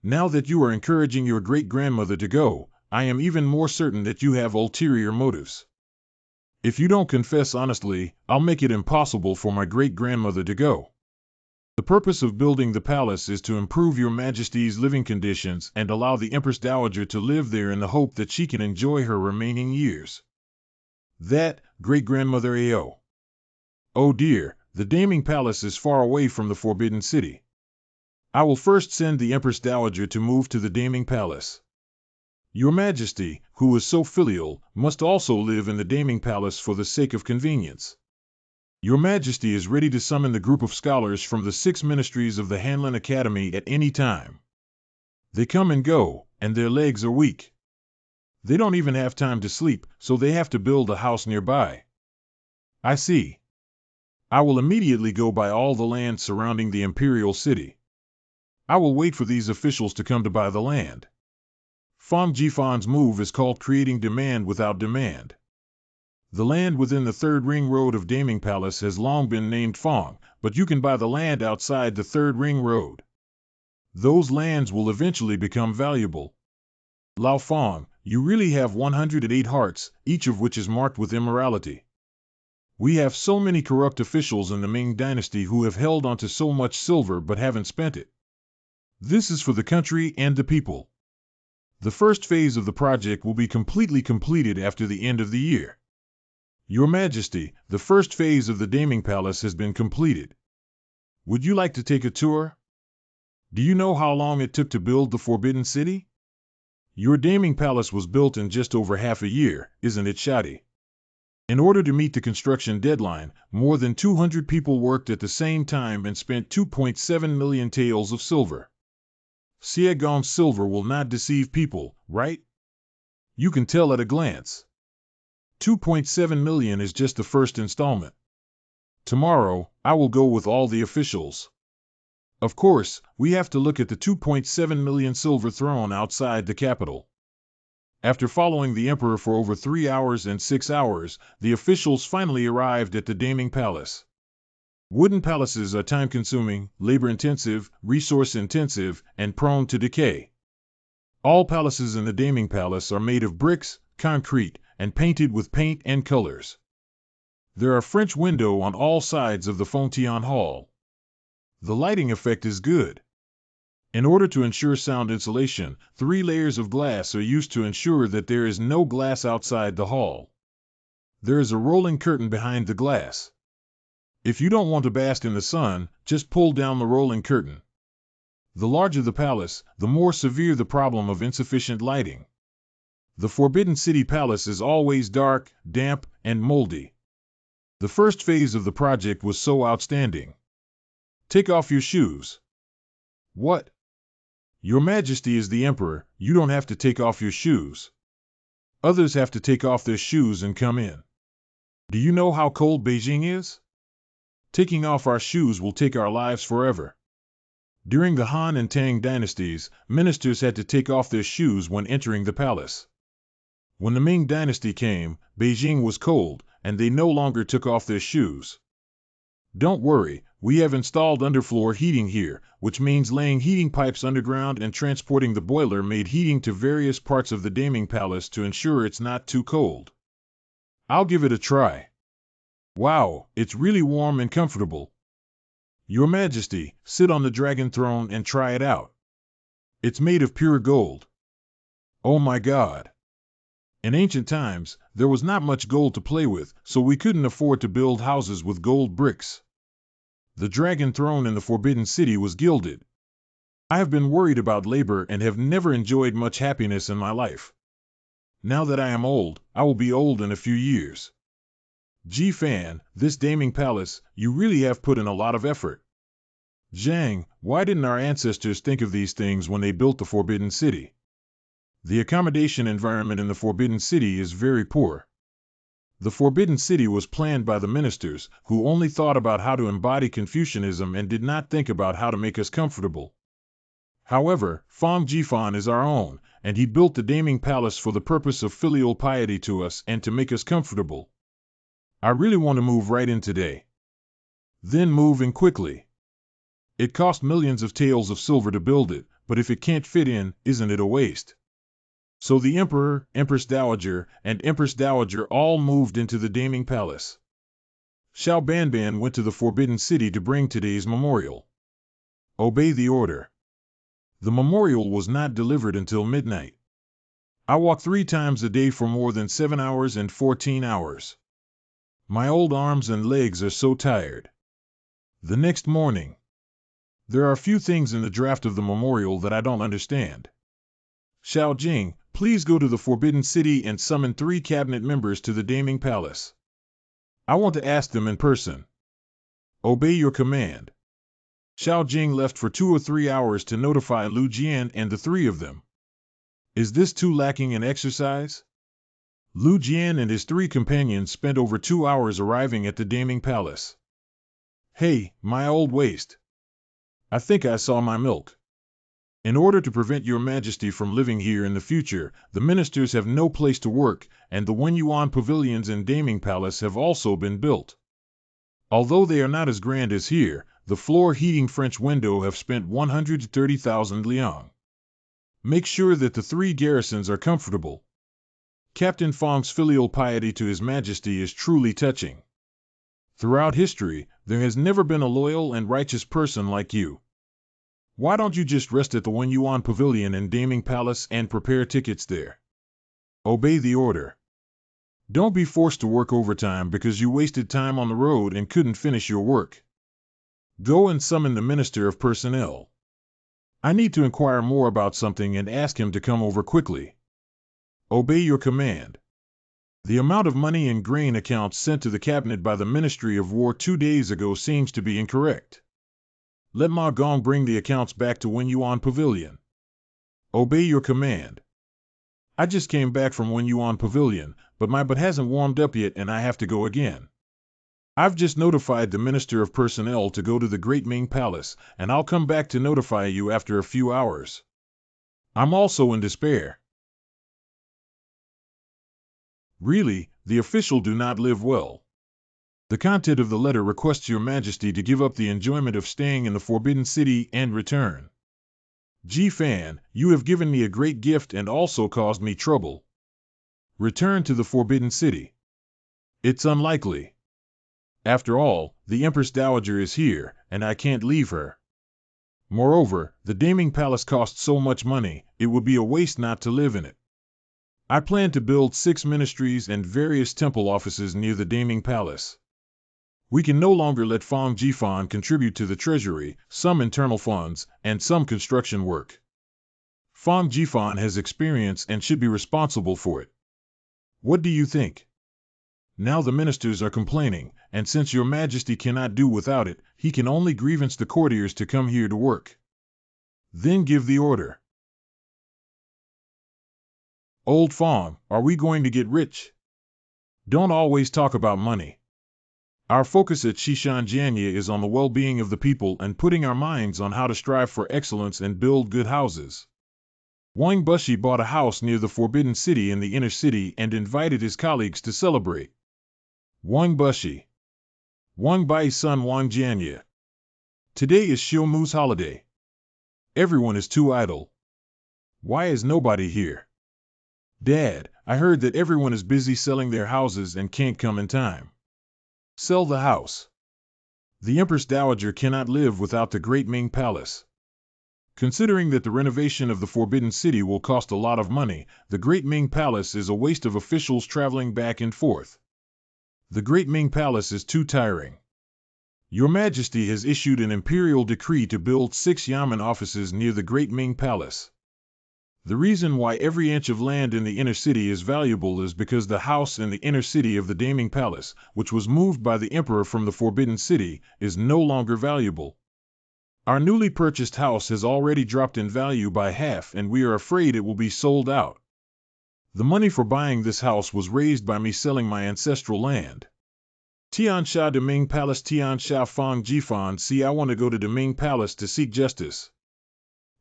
Now that you are encouraging your great-grandmother to go, I am even more certain that you have ulterior motives. If you don't confess honestly, I'll make it impossible for my great-grandmother to go. The purpose of building the palace is to improve your Majesty's living conditions and allow the Empress Dowager to live there in the hope that she can enjoy her remaining years. That, great-grandmother Ao. Oh dear, the Daming Palace is far away from the Forbidden City. I will first send the Empress Dowager to move to the Daming Palace. Your Majesty, who is so filial, must also live in the Daming Palace for the sake of convenience. Your Majesty is ready to summon the group of scholars from the 6 ministries of the Hanlin Academy at any time. They come and go, and their legs are weak. They don't even have time to sleep, so they have to build a house nearby. I see. I will immediately go buy all the land surrounding the Imperial City. I will wait for these officials to come to buy the land. Fang Jifan's move is called creating demand without demand. The land within the 3rd Ring Road of Daming Palace has long been named Fang, but you can buy the land outside the 3rd Ring Road. Those lands will eventually become valuable. Lao Fang, you really have 108 hearts, each of which is marked with immorality. We have so many corrupt officials in the Ming Dynasty who have held onto so much silver but haven't spent it. This is for the country and the people. The first phase of the project will be completely completed after the end of the year. Your Majesty, the first phase of the Daming Palace has been completed. Would you like to take a tour? Do you know how long it took to build the Forbidden City? Your Daming Palace was built in just over half a year, isn't it shoddy? In order to meet the construction deadline, more than 200 people worked at the same time and spent 2.7 million taels of silver. Siagong's silver will not deceive people, right? You can tell at a glance. 2.7 million is just the first installment. Tomorrow, I will go with all the officials. Of course, we have to look at the 2.7 million silver throne outside the capital. After following the Emperor for over 3 hours and 6 hours, the officials finally arrived at the Daming Palace. Wooden palaces are time-consuming, labor-intensive, resource-intensive, and prone to decay. All palaces in the Daming Palace are made of bricks, concrete, and painted with paint and colors. There are French windows on all sides of the Fontaine Hall. The lighting effect is good. In order to ensure sound insulation, 3 layers of glass are used to ensure that there is no glass outside the hall. There is a rolling curtain behind the glass. If you don't want to bask in the sun, just pull down the rolling curtain. The larger the palace, the more severe the problem of insufficient lighting. The Forbidden City Palace is always dark, damp, and moldy. The first phase of the project was so outstanding. Take off your shoes. What? Your Majesty is the Emperor, you don't have to take off your shoes. Others have to take off their shoes and come in. Do you know how cold Beijing is? Taking off our shoes will take our lives forever. During the Han and Tang dynasties, ministers had to take off their shoes when entering the palace. When the Ming Dynasty came, Beijing was cold, and they no longer took off their shoes. Don't worry, we have installed underfloor heating here, which means laying heating pipes underground and transporting the boiler-made heating to various parts of the Daming Palace to ensure it's not too cold. I'll give it a try. Wow, it's really warm and comfortable. Your Majesty, sit on the dragon throne and try it out. It's made of pure gold. Oh my God. In ancient times, there was not much gold to play with, so we couldn't afford to build houses with gold bricks. The dragon throne in the Forbidden City was gilded. I have been worried about labor and have never enjoyed much happiness in my life. Now that I am old, I will be old in a few years. Fan, this Daming Palace, you really have put in a lot of effort. Zhang, why didn't our ancestors think of these things when they built the Forbidden City? The accommodation environment in the Forbidden City is very poor. The Forbidden City was planned by the ministers, who only thought about how to embody Confucianism and did not think about how to make us comfortable. However, Fong Jifan is our own, and he built the Daming Palace for the purpose of filial piety to us and to make us comfortable. I really want to move right in today. Then move in quickly. It cost millions of taels of silver to build it, but if it can't fit in, isn't it a waste? So the Emperor, Empress Dowager, and Empress Dowager all moved into the Daming Palace. Xiao Banban went to the Forbidden City to bring today's memorial. Obey the order. The memorial was not delivered until midnight. I walk 3 times a day for more than 7 hours and 14 hours. My old arms and legs are so tired. The next morning. There are a few things in the draft of the memorial that I don't understand. Xiao Jing, please go to the Forbidden City and summon 3 cabinet members to the Daming Palace. I want to ask them in person. Obey your command. Xiao Jing left for 2 or 3 hours to notify Lu Jian and the 3 of them. Is this too lacking in exercise? Lu Jian and his 3 companions spent over 2 hours arriving at the Daming Palace. Hey, my old waist. I think I saw my milk. In order to prevent your Majesty from living here in the future, the ministers have no place to work, and the Wenyuan pavilions and Daming Palace have also been built. Although they are not as grand as here, the floor-heating French window have spent 130,000 liang. Make sure that the 3 garrisons are comfortable. Captain Fong's filial piety to His Majesty is truly touching. Throughout history, there has never been a loyal and righteous person like you. Why don't you just rest at the Wenyuan Pavilion and Daming Palace and prepare tickets there? Obey the order. Don't be forced to work overtime because you wasted time on the road and couldn't finish your work. Go and summon the Minister of Personnel. I need to inquire more about something and ask him to come over quickly. Obey your command. The amount of money in grain accounts sent to the cabinet by the Ministry of War 2 days ago seems to be incorrect. Let Ma Gong bring the accounts back to Wenyuan Pavilion. Obey your command. I just came back from Wenyuan Pavilion, but my butt hasn't warmed up yet and I have to go again. I've just notified the Minister of Personnel to go to the Great Ming Palace, and I'll come back to notify you after a few hours. I'm also in despair. Really, the official do not live well. The content of the letter requests your Majesty to give up the enjoyment of staying in the Forbidden City and return. Fan, you have given me a great gift and also caused me trouble. Return to the Forbidden City. It's unlikely. After all, the Empress Dowager is here, and I can't leave her. Moreover, the Daming Palace costs so much money, it would be a waste not to live in it. I plan to build 6 ministries and various temple offices near the Daming Palace. We can no longer let Fong Jifan contribute to the treasury, some internal funds, and some construction work. Fong Jifan has experience and should be responsible for it. What do you think? Now the ministers are complaining, and since your Majesty cannot do without it, he can only grievance the courtiers to come here to work. Then give the order. Old Fong, are we going to get rich? Don't always talk about money. Our focus at Shishanjianye is on the well-being of the people and putting our minds on how to strive for excellence and build good houses. Wang Bushi bought a house near the Forbidden City in the inner city and invited his colleagues to celebrate. Wang Bushi. Wang Bai's son Wang Jianye. Today is Xiu Mu's holiday. Everyone is too idle. Why is nobody here? Dad, I heard that everyone is busy selling their houses and can't come in time. Sell the house. The Empress Dowager cannot live without the Great Ming Palace. Considering that the renovation of the Forbidden City will cost a lot of money, the Great Ming Palace is a waste of officials traveling back and forth. The Great Ming Palace is too tiring. Your Majesty has issued an imperial decree to build 6 Yamen offices near the Great Ming Palace. The reason why every inch of land in the inner city is valuable is because the house in the inner city of the Daming Palace, which was moved by the Emperor from the Forbidden City, is no longer valuable. Our newly purchased house has already dropped in value by half, and we are afraid it will be sold out. The money for buying this house was raised by me selling my ancestral land. Tian Sha de Ming Palace, Tian Sha Fang Jifan. See, I want to go to the Ming Palace to seek justice.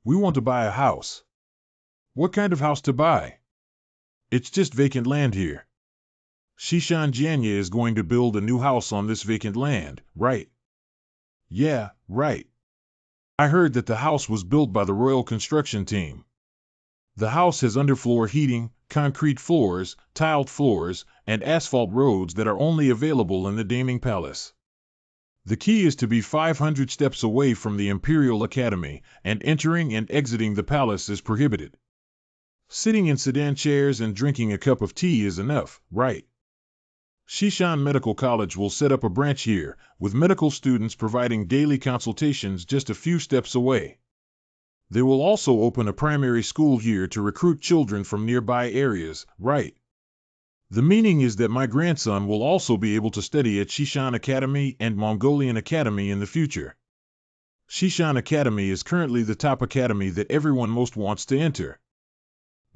We want to buy a house. What kind of house to buy? It's just vacant land here. Shishan Jianya is going to build a new house on this vacant land, right? Yeah, right. I heard that the house was built by the Royal Construction Team. The house has underfloor heating, concrete floors, tiled floors, and asphalt roads that are only available in the Daming Palace. The key is to be 500 steps away from the Imperial Academy, and entering and exiting the palace is prohibited. Sitting in sedan chairs and drinking a cup of tea is enough, right? Shishan Medical College will set up a branch here, with medical students providing daily consultations just a few steps away. They will also open a primary school here to recruit children from nearby areas, right? The meaning is that my grandson will also be able to study at Shishan Academy and Mongolian Academy in the future. Shishan Academy is currently the top academy that everyone most wants to enter.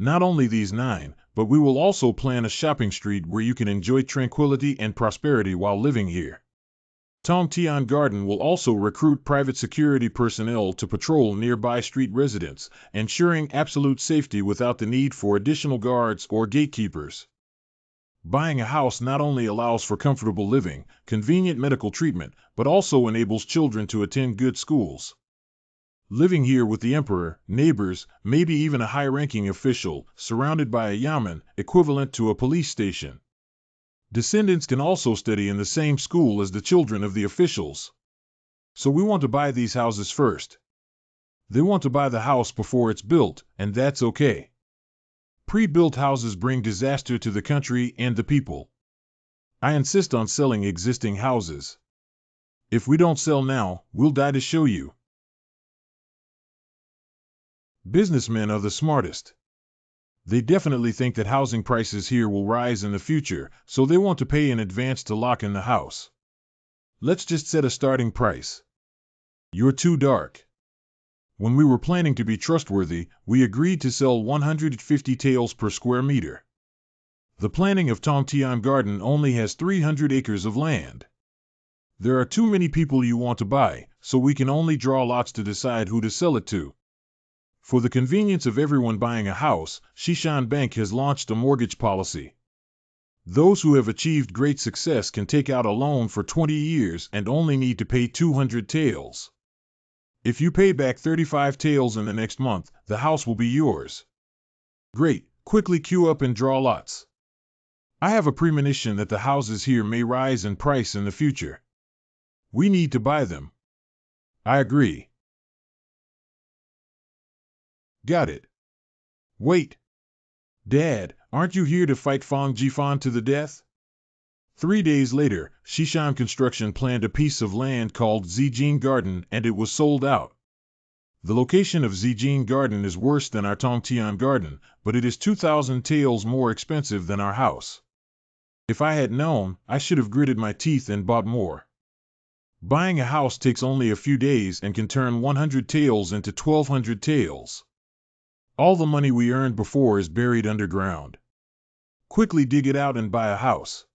Not only these 9, but we will also plan a shopping street where you can enjoy tranquility and prosperity while living here. Tongtian Garden will also recruit private security personnel to patrol nearby street residents, ensuring absolute safety without the need for additional guards or gatekeepers. Buying a house not only allows for comfortable living, convenient medical treatment, but also enables children to attend good schools. Living here with the Emperor, neighbors, maybe even a high-ranking official, surrounded by a yamen, equivalent to a police station. Descendants can also study in the same school as the children of the officials. So we want to buy these houses first. They want to buy the house before it's built, and that's okay. Pre-built houses bring disaster to the country and the people. I insist on selling existing houses. If we don't sell now, we'll die to show you. Businessmen are the smartest. They definitely think that housing prices here will rise in the future, so they want to pay in advance to lock in the house. Let's just set a starting price. You're too dark. When we were planning to be trustworthy, we agreed to sell 150 taels per square meter. The planning of Tongtian Garden only has 300 acres of land. There are too many people you want to buy, so we can only draw lots to decide who to sell it to. For the convenience of everyone buying a house, Shishan Bank has launched a mortgage policy. Those who have achieved great success can take out a loan for 20 years and only need to pay 200 taels. If you pay back 35 taels in the next month, the house will be yours. Great, quickly queue up and draw lots. I have a premonition that the houses here may rise in price in the future. We need to buy them. I agree. Got it. Wait. Dad, aren't you here to fight Fang Jifan to the death? 3 days later, Shishan Construction planned a piece of land called Zijin Garden and it was sold out. The location of Zijin Garden is worse than our Tongtian Garden, but it is 2,000 taels more expensive than our house. If I had known, I should have gritted my teeth and bought more. Buying a house takes only a few days and can turn 100 taels into 1,200 taels. All the money we earned before is buried underground. Quickly dig it out and buy a house.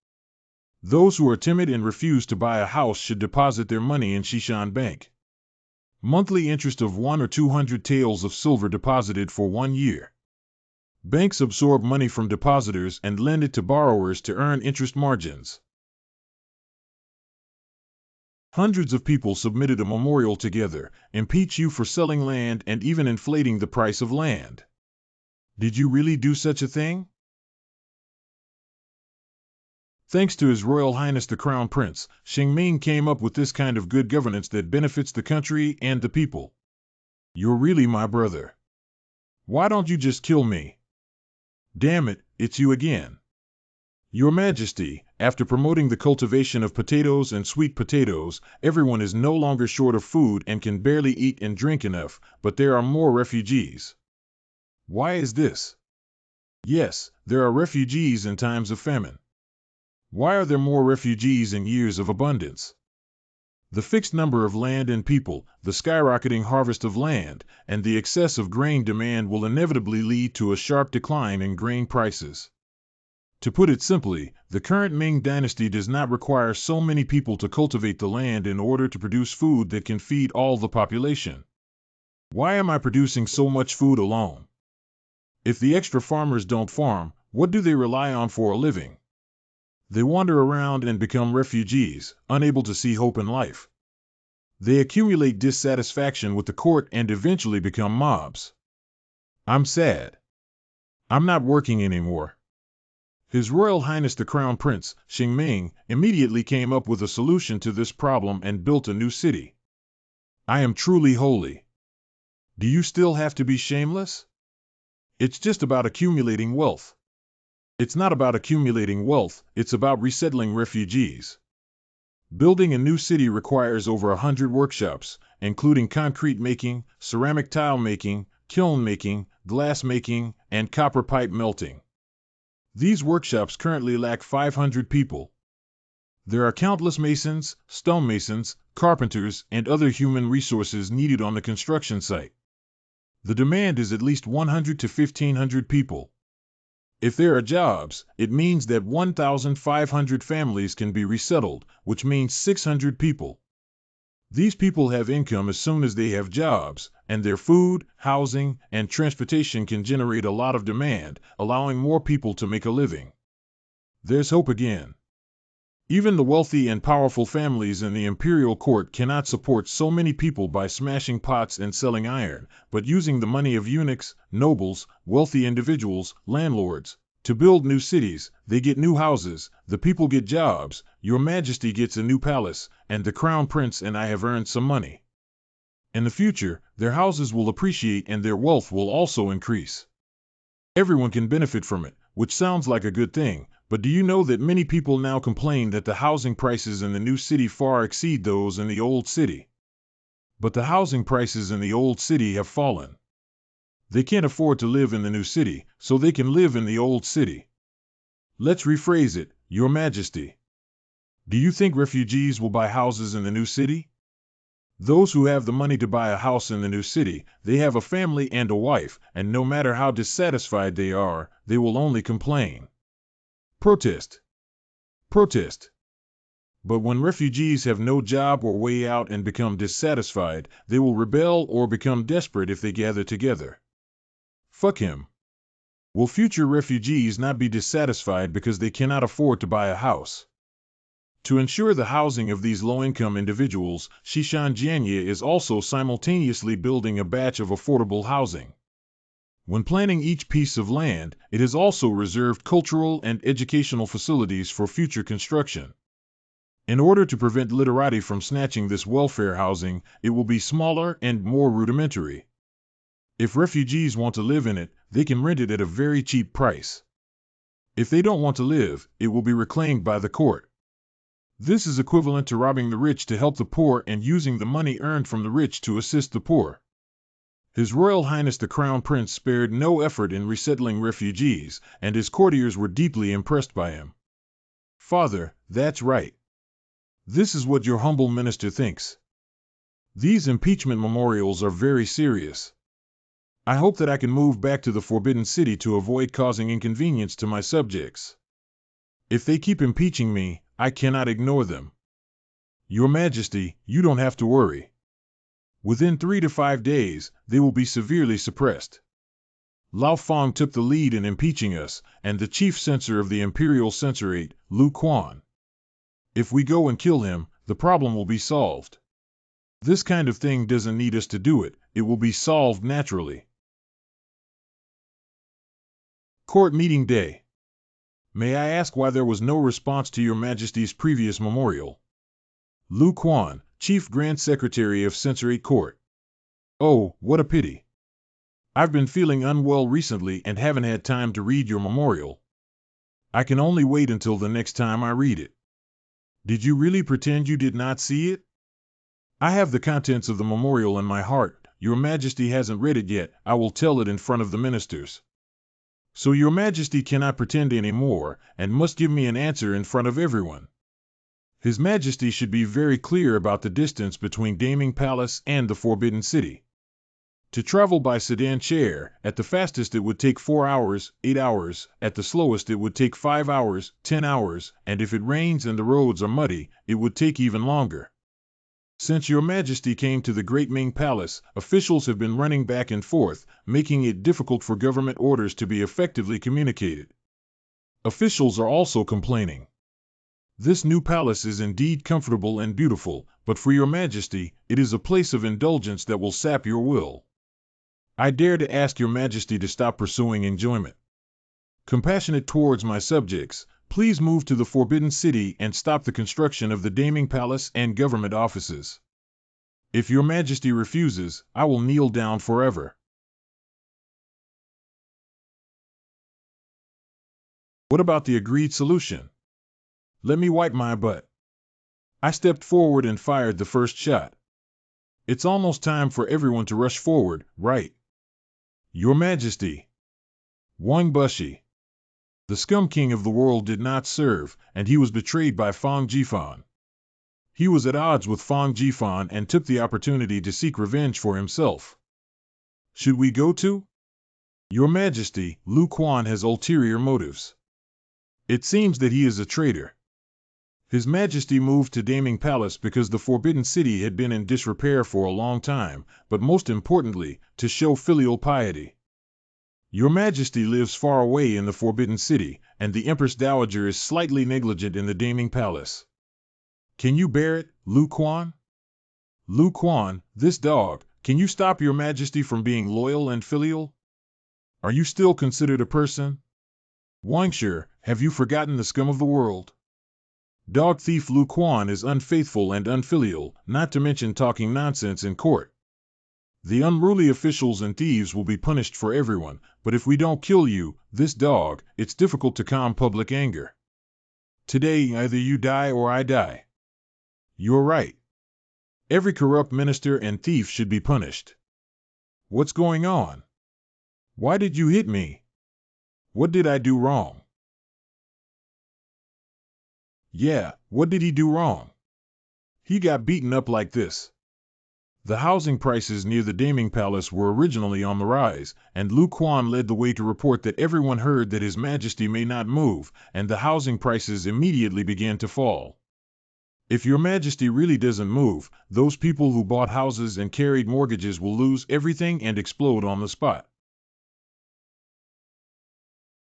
Those who are timid and refuse to buy a house should deposit their money in Shishan Bank. Monthly interest of 1 or 200 taels of silver deposited for 1 year. Banks absorb money from depositors and lend it to borrowers to earn interest margins. Hundreds of people submitted a memorial together, impeach you for selling land and even inflating the price of land. Did you really do such a thing? Thanks to His Royal Highness the Crown Prince, Ming came up with this kind of good governance that benefits the country and the people. You're really my brother. Why don't you just kill me? Damn it, it's you again. Your Majesty, after promoting the cultivation of potatoes and sweet potatoes, everyone is no longer short of food and can barely eat and drink enough, but there are more refugees. Why is this? Yes, there are refugees in times of famine. Why are there more refugees in years of abundance? The fixed number of land and people, the skyrocketing harvest of land, and the excess of grain demand will inevitably lead to a sharp decline in grain prices. To put it simply, the current Ming Dynasty does not require so many people to cultivate the land in order to produce food that can feed all the population. Why am I producing so much food alone? If the extra farmers don't farm, what do they rely on for a living? They wander around and become refugees, unable to see hope in life. They accumulate dissatisfaction with the court and eventually become mobs. I'm sad. I'm not working anymore. His Royal Highness the Crown Prince, Ming, immediately came up with a solution to this problem and built a new city. I am truly holy. Do you still have to be shameless? It's just about accumulating wealth. It's not about accumulating wealth, it's about resettling refugees. Building a new city requires over 100 workshops, including concrete making, ceramic tile making, kiln making, glass making, and copper pipe melting. These workshops currently lack 500 people. There are countless masons, stonemasons, carpenters, and other human resources needed on the construction site. The demand is at least 100 to 1,500 people. If there are jobs, it means that 1,500 families can be resettled, which means 600 people. These people have income as soon as they have jobs, and their food, housing, and transportation can generate a lot of demand, allowing more people to make a living. There's hope again. Even the wealthy and powerful families in the Imperial court cannot support so many people by smashing pots and selling iron, but using the money of eunuchs, nobles, wealthy individuals, landlords. To build new cities, they get new houses, the people get jobs, Your Majesty gets a new palace, and the Crown Prince and I have earned some money. In the future, their houses will appreciate and their wealth will also increase. Everyone can benefit from it, which sounds like a good thing, but do you know that many people now complain that the housing prices in the new city far exceed those in the old city? But the housing prices in the old city have fallen. They can't afford to live in the new city, so they can live in the old city. Let's rephrase it, Your Majesty. Do you think refugees will buy houses in the new city? Those who have the money to buy a house in the new city, they have a family and a wife, and no matter how dissatisfied they are, they will only complain. Protest. Protest. But when refugees have no job or way out and become dissatisfied, they will rebel or become desperate if they gather together. Fuck him. Will future refugees not be dissatisfied because they cannot afford to buy a house? To ensure the housing of these low-income individuals, Shishan Jianye is also simultaneously building a batch of affordable housing. When planning each piece of land, it has also reserved cultural and educational facilities for future construction. In order to prevent literati from snatching this welfare housing, it will be smaller and more rudimentary. If refugees want to live in it, they can rent it at a very cheap price. If they don't want to live, it will be reclaimed by the court. This is equivalent to robbing the rich to help the poor and using the money earned from the rich to assist the poor. His Royal Highness the Crown Prince spared no effort in resettling refugees, and his courtiers were deeply impressed by him. Father, that's right. This is what your humble minister thinks. These impeachment memorials are very serious. I hope that I can move back to the Forbidden City to avoid causing inconvenience to my subjects. If they keep impeaching me, I cannot ignore them. Your Majesty, you don't have to worry. Within 3 to 5 days, they will be severely suppressed. Lao Feng took the lead in impeaching us, and the chief censor of the Imperial Censorate, Lu Quan. If we go and kill him, the problem will be solved. This kind of thing doesn't need us to do it, it will be solved naturally. Court Meeting Day. May I ask why there was no response to your Majesty's previous memorial? Lu Quan, Chief Grand Secretary of Sensory Court. Oh, what a pity. I've been feeling unwell recently and haven't had time to read your memorial. I can only wait until the next time I read it. Did you really pretend you did not see it? I have the contents of the memorial in my heart. Your Majesty hasn't read it yet. I will tell it in front of the ministers. So your Majesty cannot pretend anymore, and must give me an answer in front of everyone. His Majesty should be very clear about the distance between Daming Palace and the Forbidden City. To travel by sedan chair, at the fastest it would take 4 hours, 8 hours, at the slowest it would take 5 hours, 10 hours, and if it rains and the roads are muddy, it would take even longer. Since your Majesty came to the Great Ming Palace, officials have been running back and forth, making it difficult for government orders to be effectively communicated. Officials are also complaining. This new palace is indeed comfortable and beautiful, but for your Majesty, it is a place of indulgence that will sap your will. I dare to ask your Majesty to stop pursuing enjoyment. Compassionate towards my subjects, please move to the Forbidden City and stop the construction of the Daming Palace and government offices. If your Majesty refuses, I will kneel down forever. What about the agreed solution? Let me wipe my butt. I stepped forward and fired the first shot. It's almost time for everyone to rush forward, right? Your Majesty. Wang Bushi. The scum king of the world did not serve, and he was betrayed by Fang Jifan. He was at odds with Fang Jifan and took the opportunity to seek revenge for himself. Should we go to? Your Majesty, Lu Quan has ulterior motives. It seems that he is a traitor. His Majesty moved to Daming Palace because the Forbidden City had been in disrepair for a long time, but most importantly, to show filial piety. Your Majesty lives far away in the Forbidden City, and the Empress Dowager is slightly negligent in the Daming Palace. Can you bear it, Lu Quan? Lu Quan, this dog, can you stop your Majesty from being loyal and filial? Are you still considered a person? Wangshi, have you forgotten the scum of the world? Dog thief Lu Quan is unfaithful and unfilial, not to mention talking nonsense in court. The unruly officials and thieves will be punished for everyone, but if we don't kill you, this dog, it's difficult to calm public anger. Today, either you die or I die. You're right. Every corrupt minister and thief should be punished. What's going on? Why did you hit me? What did I do wrong? Yeah, what did he do wrong? He got beaten up like this. The housing prices near the Daming Palace were originally on the rise, and Lu Quan led the way to report that everyone heard that His Majesty may not move, and the housing prices immediately began to fall. If your Majesty really doesn't move, those people who bought houses and carried mortgages will lose everything and explode on the spot.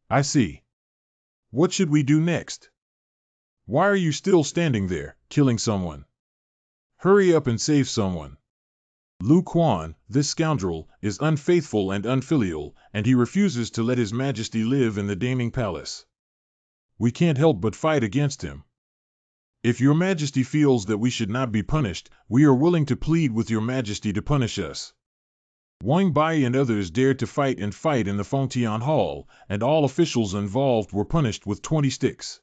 I see. What should we do next? Why are you still standing there, killing someone? Hurry up and save someone. Lu Quan, this scoundrel, is unfaithful and unfilial, and he refuses to let His Majesty live in the Daming Palace. We can't help but fight against him. If your Majesty feels that we should not be punished, we are willing to plead with your Majesty to punish us. Wang Bai and others dared to fight in the Fengtian Hall, and all officials involved were punished with 20 sticks.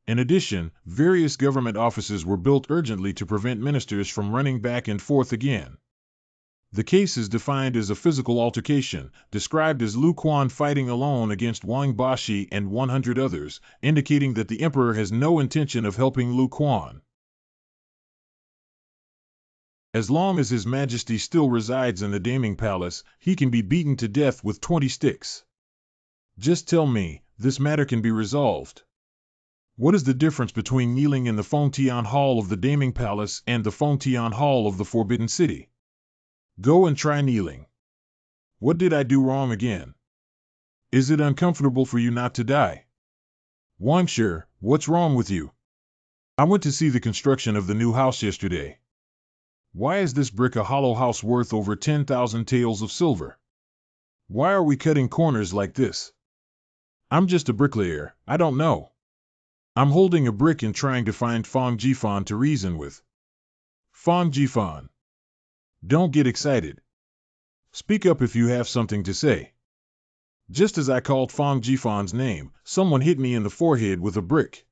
In addition, various government offices were built urgently to prevent ministers from running back and forth again. The case is defined as a physical altercation, described as Lu Quan fighting alone against Wang Bashi and 100 others, indicating that the emperor has no intention of helping Lu Quan. As long as His Majesty still resides in the Daming Palace, he can be beaten to death with 20 sticks. Just tell me, this matter can be resolved. What is the difference between kneeling in the Fengtian Hall of the Daming Palace and the Fengtian Hall of the Forbidden City? Go and try kneeling. What did I do wrong again? Is it uncomfortable for you not to die? Wangshi, what's wrong with you? I went to see the construction of the new house yesterday. Why is this brick a hollow house worth over 10,000 taels of silver? Why are we cutting corners like this? I'm just a bricklayer, I don't know. I'm holding a brick and trying to find Fong Jifan to reason with. Fong Jifan. Don't get excited. Speak up if you have something to say. Just as I called Fong Jifan's name, someone hit me in the forehead with a brick.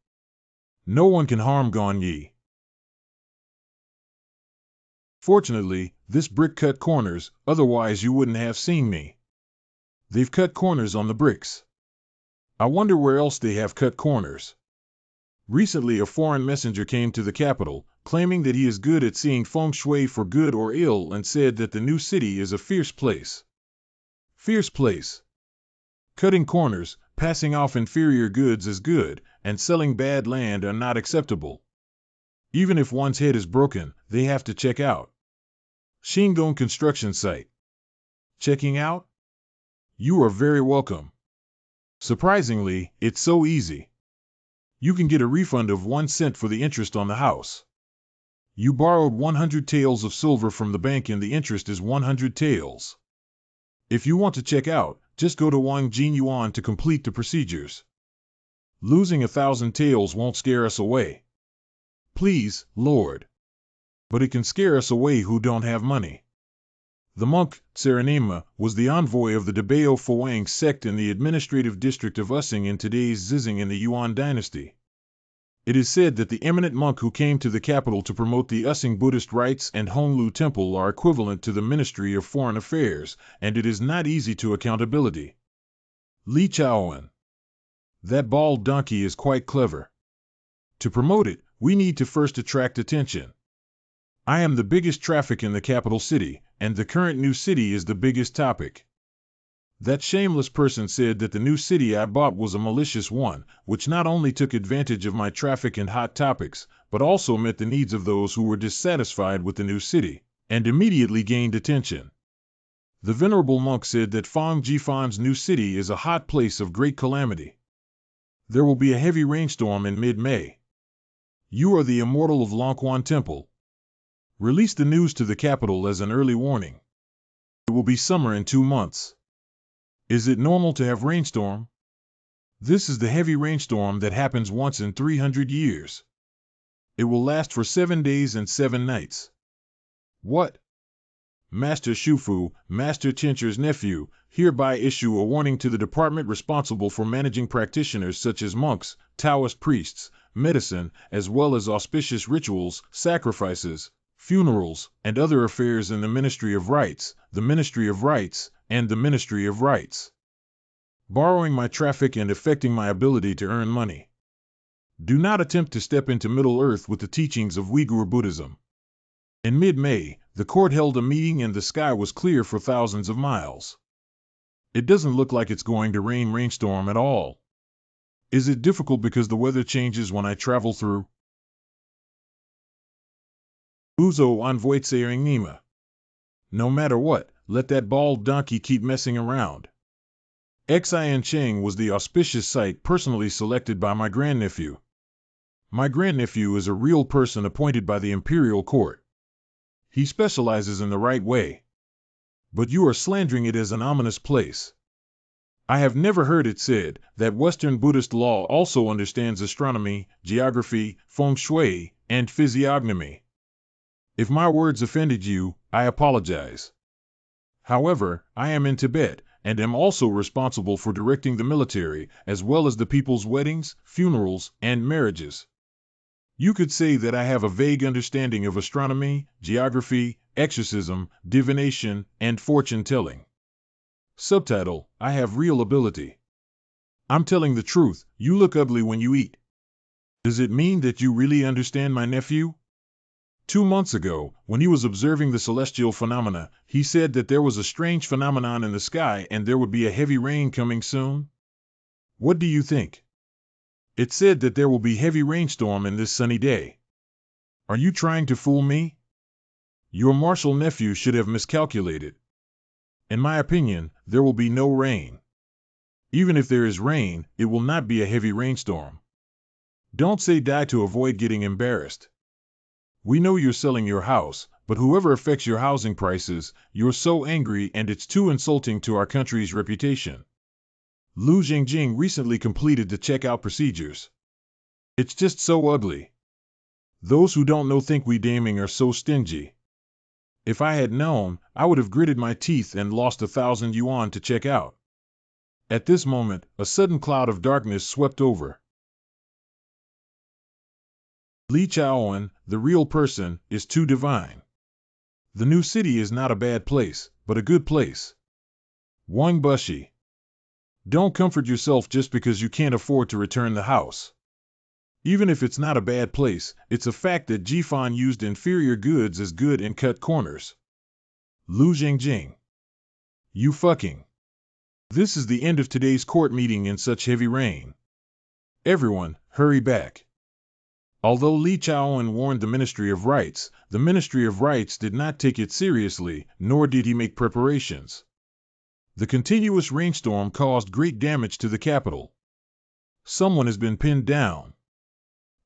No one can harm Gong Yi. Fortunately, this brick cut corners, otherwise you wouldn't have seen me. They've cut corners on the bricks. I wonder where else they have cut corners. Recently a foreign messenger came to the capital, claiming that he is good at seeing feng shui for good or ill and said that the new city is a fierce place. Fierce place. Cutting corners, passing off inferior goods as good, and selling bad land are not acceptable. Even if one's head is broken, they have to check out. Shingdong construction site. Checking out? You are very welcome. Surprisingly, it's so easy. You can get a refund of 1 cent for the interest on the house. You borrowed 100 taels of silver from the bank and the interest is 100 taels. If you want to check out, just go to Wang Jinyuan to complete the procedures. Losing 1,000 taels won't scare us away. Please, Lord. But it can scare us away who don't have money. The monk, Serenema, was the envoy of the Debao Fuang sect in the administrative district of Using in today's Zizing in the Yuan dynasty. It is said that the eminent monk who came to the capital to promote the Using Buddhist rites and Honglu Temple are equivalent to the Ministry of Foreign Affairs, and it is not easy to accountability. Li Chaoan. That bald donkey is quite clever. To promote it, we need to first attract attention. I am the biggest traffic in the capital city, and the current new city is the biggest topic. That shameless person said that the new city I bought was a malicious one, which not only took advantage of my traffic and hot topics, but also met the needs of those who were dissatisfied with the new city, and immediately gained attention. The venerable monk said that Fong Jifan's new city is a hot place of great calamity. There will be a heavy rainstorm in mid-May. You are the immortal of Longquan Temple. Release the news to the capital as an early warning. It will be summer in 2 months. Is it normal to have rainstorm? This is the heavy rainstorm that happens once in 300 years. It will last for 7 days and 7 nights. What? Master Shufu, Master Chencher's nephew, hereby issue a warning to the department responsible for managing practitioners such as monks, Taoist priests, medicine, as well as auspicious rituals, sacrifices, funerals, and other affairs in the Ministry of Rites, the Ministry of Rites, and the Ministry of Rites. Borrowing my traffic and affecting my ability to earn money. Do not attempt to step into Middle Earth with the teachings of Uyghur Buddhism. In mid-May, the court held a meeting and the sky was clear for thousands of miles. It doesn't look like it's going to rainstorm at all. Is it difficult because the weather changes when I travel through? Uzo Anvoitsering Nima. No matter what, let that bald donkey keep messing around. Xian Cheng was the auspicious site personally selected by my grandnephew. My grandnephew is a real person appointed by the Imperial Court. He specializes in the right way. But you are slandering it as an ominous place. I have never heard it said that Western Buddhist law also understands astronomy, geography, feng shui, and physiognomy. If my words offended you, I apologize. However, I am in Tibet, and am also responsible for directing the military, as well as the people's weddings, funerals, and marriages. You could say that I have a vague understanding of astronomy, geography, exorcism, divination, and fortune-telling. Subtitle: I have real ability. I'm telling the truth, you look ugly when you eat. Does it mean that you really understand my nephew? 2 months ago, when he was observing the celestial phenomena, he said that there was a strange phenomenon in the sky and there would be a heavy rain coming soon. What do you think? It said that there will be heavy rainstorm in this sunny day. Are you trying to fool me? Your martial nephew should have miscalculated. In my opinion, there will be no rain. Even if there is rain, it will not be a heavy rainstorm. Don't say die to avoid getting embarrassed. We know you're selling your house, but whoever affects your housing prices, you're so angry and it's too insulting to our country's reputation. Lu Jingjing recently completed the checkout procedures. It's just so ugly. Those who don't know think we damning are so stingy. If I had known, I would have gritted my teeth and lost 1,000 yuan to check out. At this moment, a sudden cloud of darkness swept over. Li Chaoan, the real person, is too divine. The new city is not a bad place, but a good place. Wang Bushi. Don't comfort yourself just because you can't afford to return the house. Even if it's not a bad place, it's a fact that Jifan used inferior goods as good and cut corners. Lu Jingjing. You fucking. This is the end of today's court meeting in such heavy rain. Everyone, hurry back. Although Li Chaoan warned the Ministry of Rights, the Ministry of Rights did not take it seriously, nor did he make preparations. The continuous rainstorm caused great damage to the capital. Someone has been pinned down.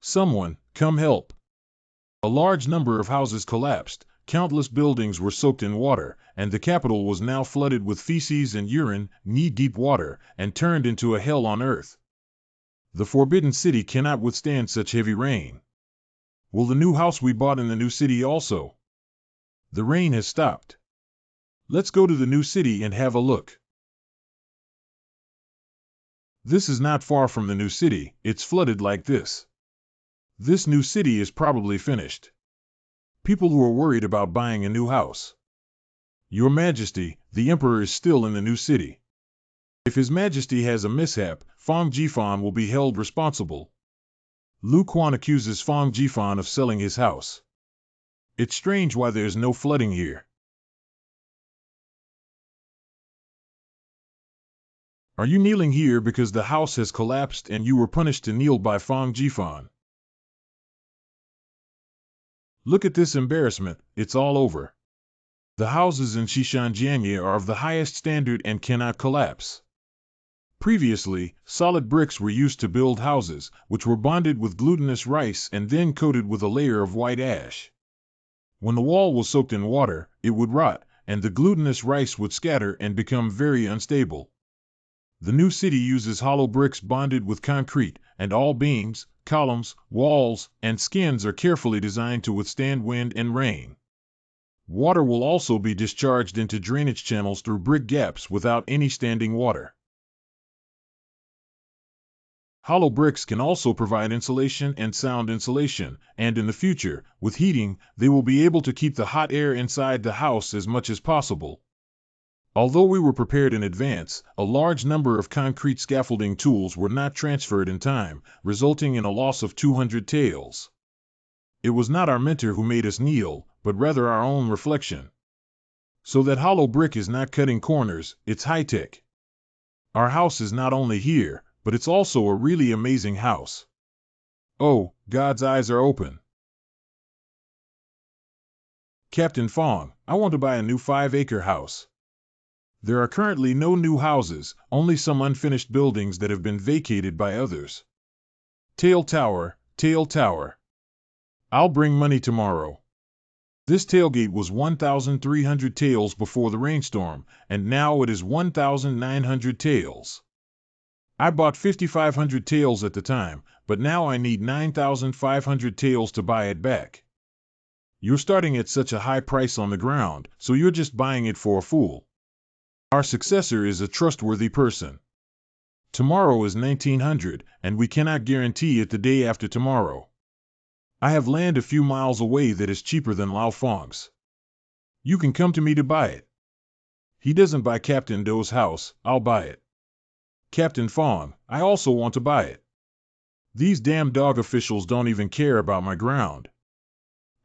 Someone, come help. A large number of houses collapsed, countless buildings were soaked in water, and the capital was now flooded with feces and urine, knee-deep water, and turned into a hell on earth. The Forbidden City cannot withstand such heavy rain. Will the new house we bought in the new city also? The rain has stopped. Let's go to the new city and have a look. This is not far from the new city, it's flooded like this. This new city is probably finished. People who are worried about buying a new house. Your Majesty, the Emperor is still in the new city. If His Majesty has a mishap, Fang Jifan will be held responsible. Lu Quan accuses Fang Jifan of selling his house. It's strange why there's no flooding here. Are you kneeling here because the house has collapsed and you were punished to kneel by Fang Jifan? Look at this embarrassment, it's all over. The houses in Xishanjianye are of the highest standard and cannot collapse. Previously, solid bricks were used to build houses, which were bonded with glutinous rice and then coated with a layer of white ash. When the wall was soaked in water, it would rot, and the glutinous rice would scatter and become very unstable. The new city uses hollow bricks bonded with concrete, and all beams, columns, walls, and skins are carefully designed to withstand wind and rain. Water will also be discharged into drainage channels through brick gaps without any standing water. Hollow bricks can also provide insulation and sound insulation, and in the future, with heating, they will be able to keep the hot air inside the house as much as possible. Although we were prepared in advance, a large number of concrete scaffolding tools were not transferred in time, resulting in a loss of 200 taels. It was not our mentor who made us kneel, but rather our own reflection. So that hollow brick is not cutting corners, it's high-tech. Our house is not only here, but it's also a really amazing house. Oh, God's eyes are open. Captain Fong, I want to buy a new 5-acre house. There are currently no new houses, only some unfinished buildings that have been vacated by others. Tail Tower, Tail Tower. I'll bring money tomorrow. This tailgate was 1,300 taels before the rainstorm, and now it is 1,900 taels. I bought 5,500 taels at the time, but now I need 9,500 taels to buy it back. You're starting at such a high price on the ground, so you're just buying it for a fool. Our successor is a trustworthy person. Tomorrow is 1900, and we cannot guarantee it the day after tomorrow. I have land a few miles away that is cheaper than Lao Fong's. You can come to me to buy it. He doesn't buy Captain Do's house, I'll buy it. Captain Fong, I also want to buy it. These damn dog officials don't even care about my ground.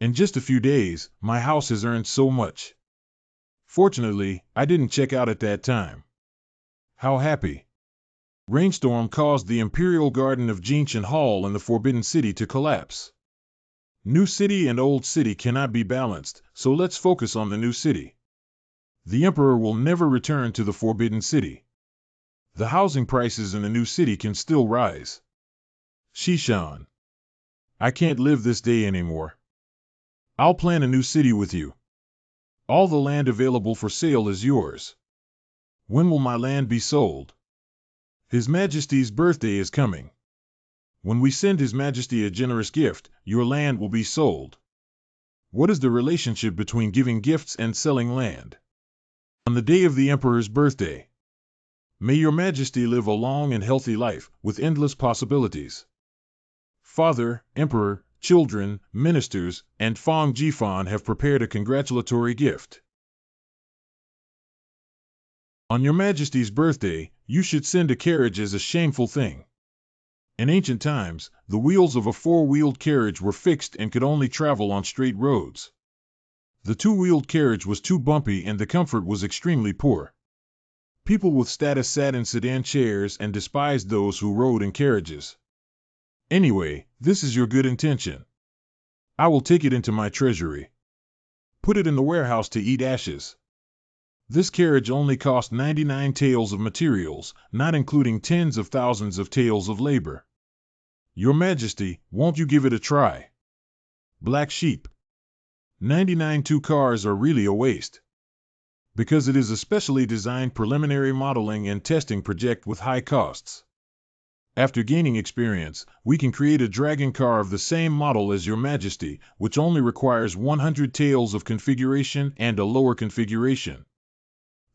In just a few days, my house has earned so much. Fortunately, I didn't check out at that time. How happy. Rainstorm caused the Imperial Garden of Jinshan Hall in the Forbidden City to collapse. New city and old city cannot be balanced, so let's focus on the new city. The Emperor will never return to the Forbidden City. The housing prices in the new city can still rise. Shishan. I can't live this day anymore. I'll plan a new city with you. All the land available for sale is yours. When will my land be sold? His Majesty's birthday is coming. When we send His Majesty a generous gift, your land will be sold. What is the relationship between giving gifts and selling land? On the day of the Emperor's birthday, may your Majesty live a long and healthy life, with endless possibilities. Father, Emperor, children, ministers, and Fong Jifan have prepared a congratulatory gift. On your Majesty's birthday, you should send a carriage as a shameful thing. In ancient times, the wheels of a four-wheeled carriage were fixed and could only travel on straight roads. The two-wheeled carriage was too bumpy and the comfort was extremely poor. People with status sat in sedan chairs and despised those who rode in carriages. Anyway, this is your good intention. I will take it into my treasury. Put it in the warehouse to eat ashes. This carriage only cost 99 taels of materials, not including tens of thousands of taels of labor. Your Majesty, won't you give it a try? Black sheep. 99 two cars are really a waste. Because it is a specially designed preliminary modeling and testing project with high costs. After gaining experience, we can create a dragon car of the same model as Your Majesty, which only requires 100 taels of configuration and a lower configuration.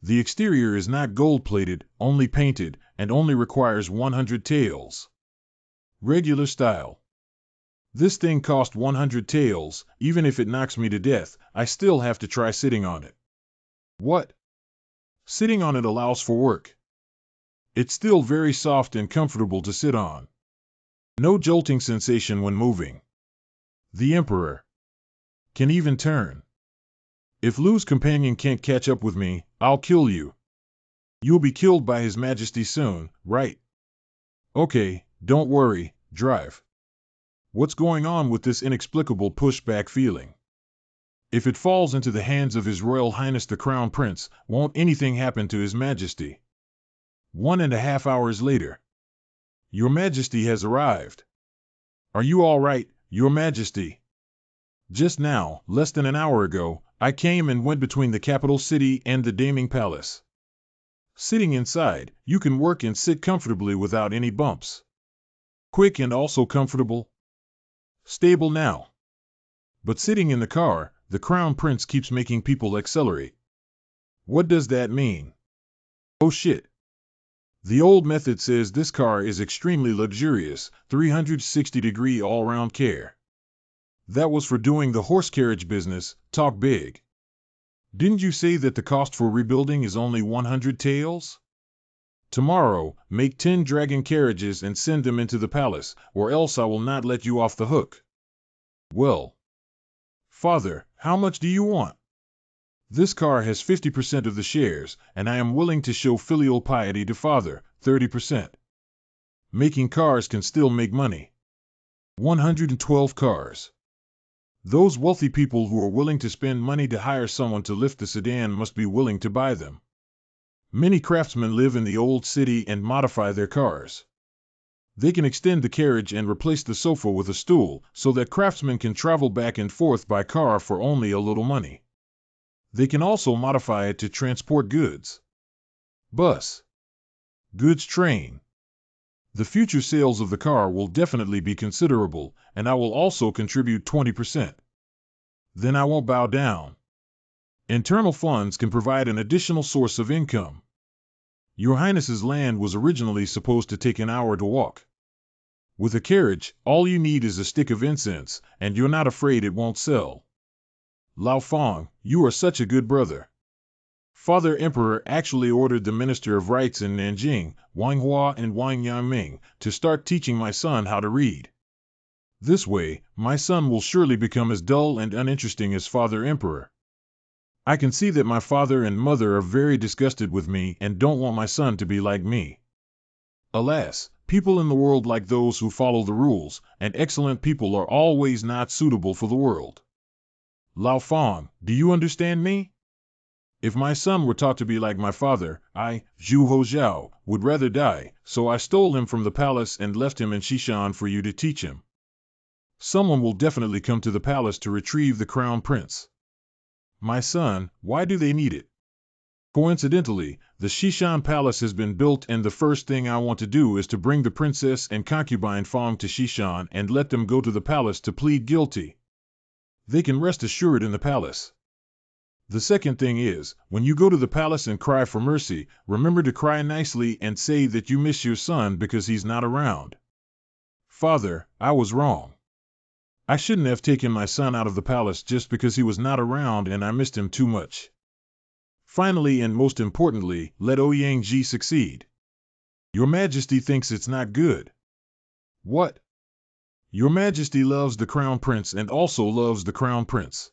The exterior is not gold-plated, only painted, and only requires 100 taels. Regular style. This thing cost 100 taels. Even if it knocks me to death, I still have to try sitting on it. What? Sitting on it allows for work. It's still very soft and comfortable to sit on. No jolting sensation when moving. The Emperor can even turn. If Lu's companion can't catch up with me, I'll kill you. You'll be killed by His Majesty soon, right? Okay, don't worry, drive. What's going on with this inexplicable pushback feeling? If it falls into the hands of His Royal Highness the Crown Prince, won't anything happen to His Majesty? 1.5 hours later. Your Majesty has arrived. Are you all right, Your Majesty? Just now, less than an hour ago, I came and went between the capital city and the Daming Palace. Sitting inside, you can work and sit comfortably without any bumps. Quick and also comfortable. Stable now. But sitting in the car, the Crown Prince keeps making people accelerate. What does that mean? Oh shit. The old method says this car is extremely luxurious, 360-degree all-round care. That was for doing the horse carriage business, talk big. Didn't you say that the cost for rebuilding is only 100 taels? Tomorrow, make 10 dragon carriages and send them into the palace, or else I will not let you off the hook. Well. Father, how much do you want? This car has 50% of the shares, and I am willing to show filial piety to Father, 30%. Making cars can still make money. 112 cars. Those wealthy people who are willing to spend money to hire someone to lift the sedan must be willing to buy them. Many craftsmen live in the old city and modify their cars. They can extend the carriage and replace the sofa with a stool, so that craftsmen can travel back and forth by car for only a little money. They can also modify it to transport goods. Bus. Goods train. The future sales of the car will definitely be considerable, and I will also contribute 20%. Then I won't bow down. Internal funds can provide an additional source of income. Your Highness's land was originally supposed to take an hour to walk. With a carriage, all you need is a stick of incense, and you're not afraid it won't sell. Lao Fong, you are such a good brother. Father Emperor actually ordered the Minister of Rights in Nanjing, Manhua and Ming, to start teaching my son how to read. This way, my son will surely become as dull and uninteresting as Father Emperor. I can see that my father and mother are very disgusted with me and don't want my son to be like me. Alas, people in the world like those who follow the rules, and excellent people are always not suitable for the world. Lao Fong, do you understand me? If my son were taught to be like my father, I, Zhu Hozhao, would rather die, so I stole him from the palace and left him in Xishan for you to teach him. Someone will definitely come to the palace to retrieve the crown prince. My son, why do they need it? Coincidentally, the Shishan Palace has been built, and the first thing I want to do is to bring the princess and concubine farm to Shishan and let them go to the palace to plead guilty. They can rest assured in the palace. The second thing is, when you go to the palace and cry for mercy, remember to cry nicely and say that you miss your son because he's not around. Father, I was wrong. I shouldn't have taken my son out of the palace just because he was not around and I missed him too much. Finally, and most importantly, let Ouyang-ji succeed. Your Majesty thinks it's not good. What? Your Majesty loves the Crown Prince and also loves the Crown Prince.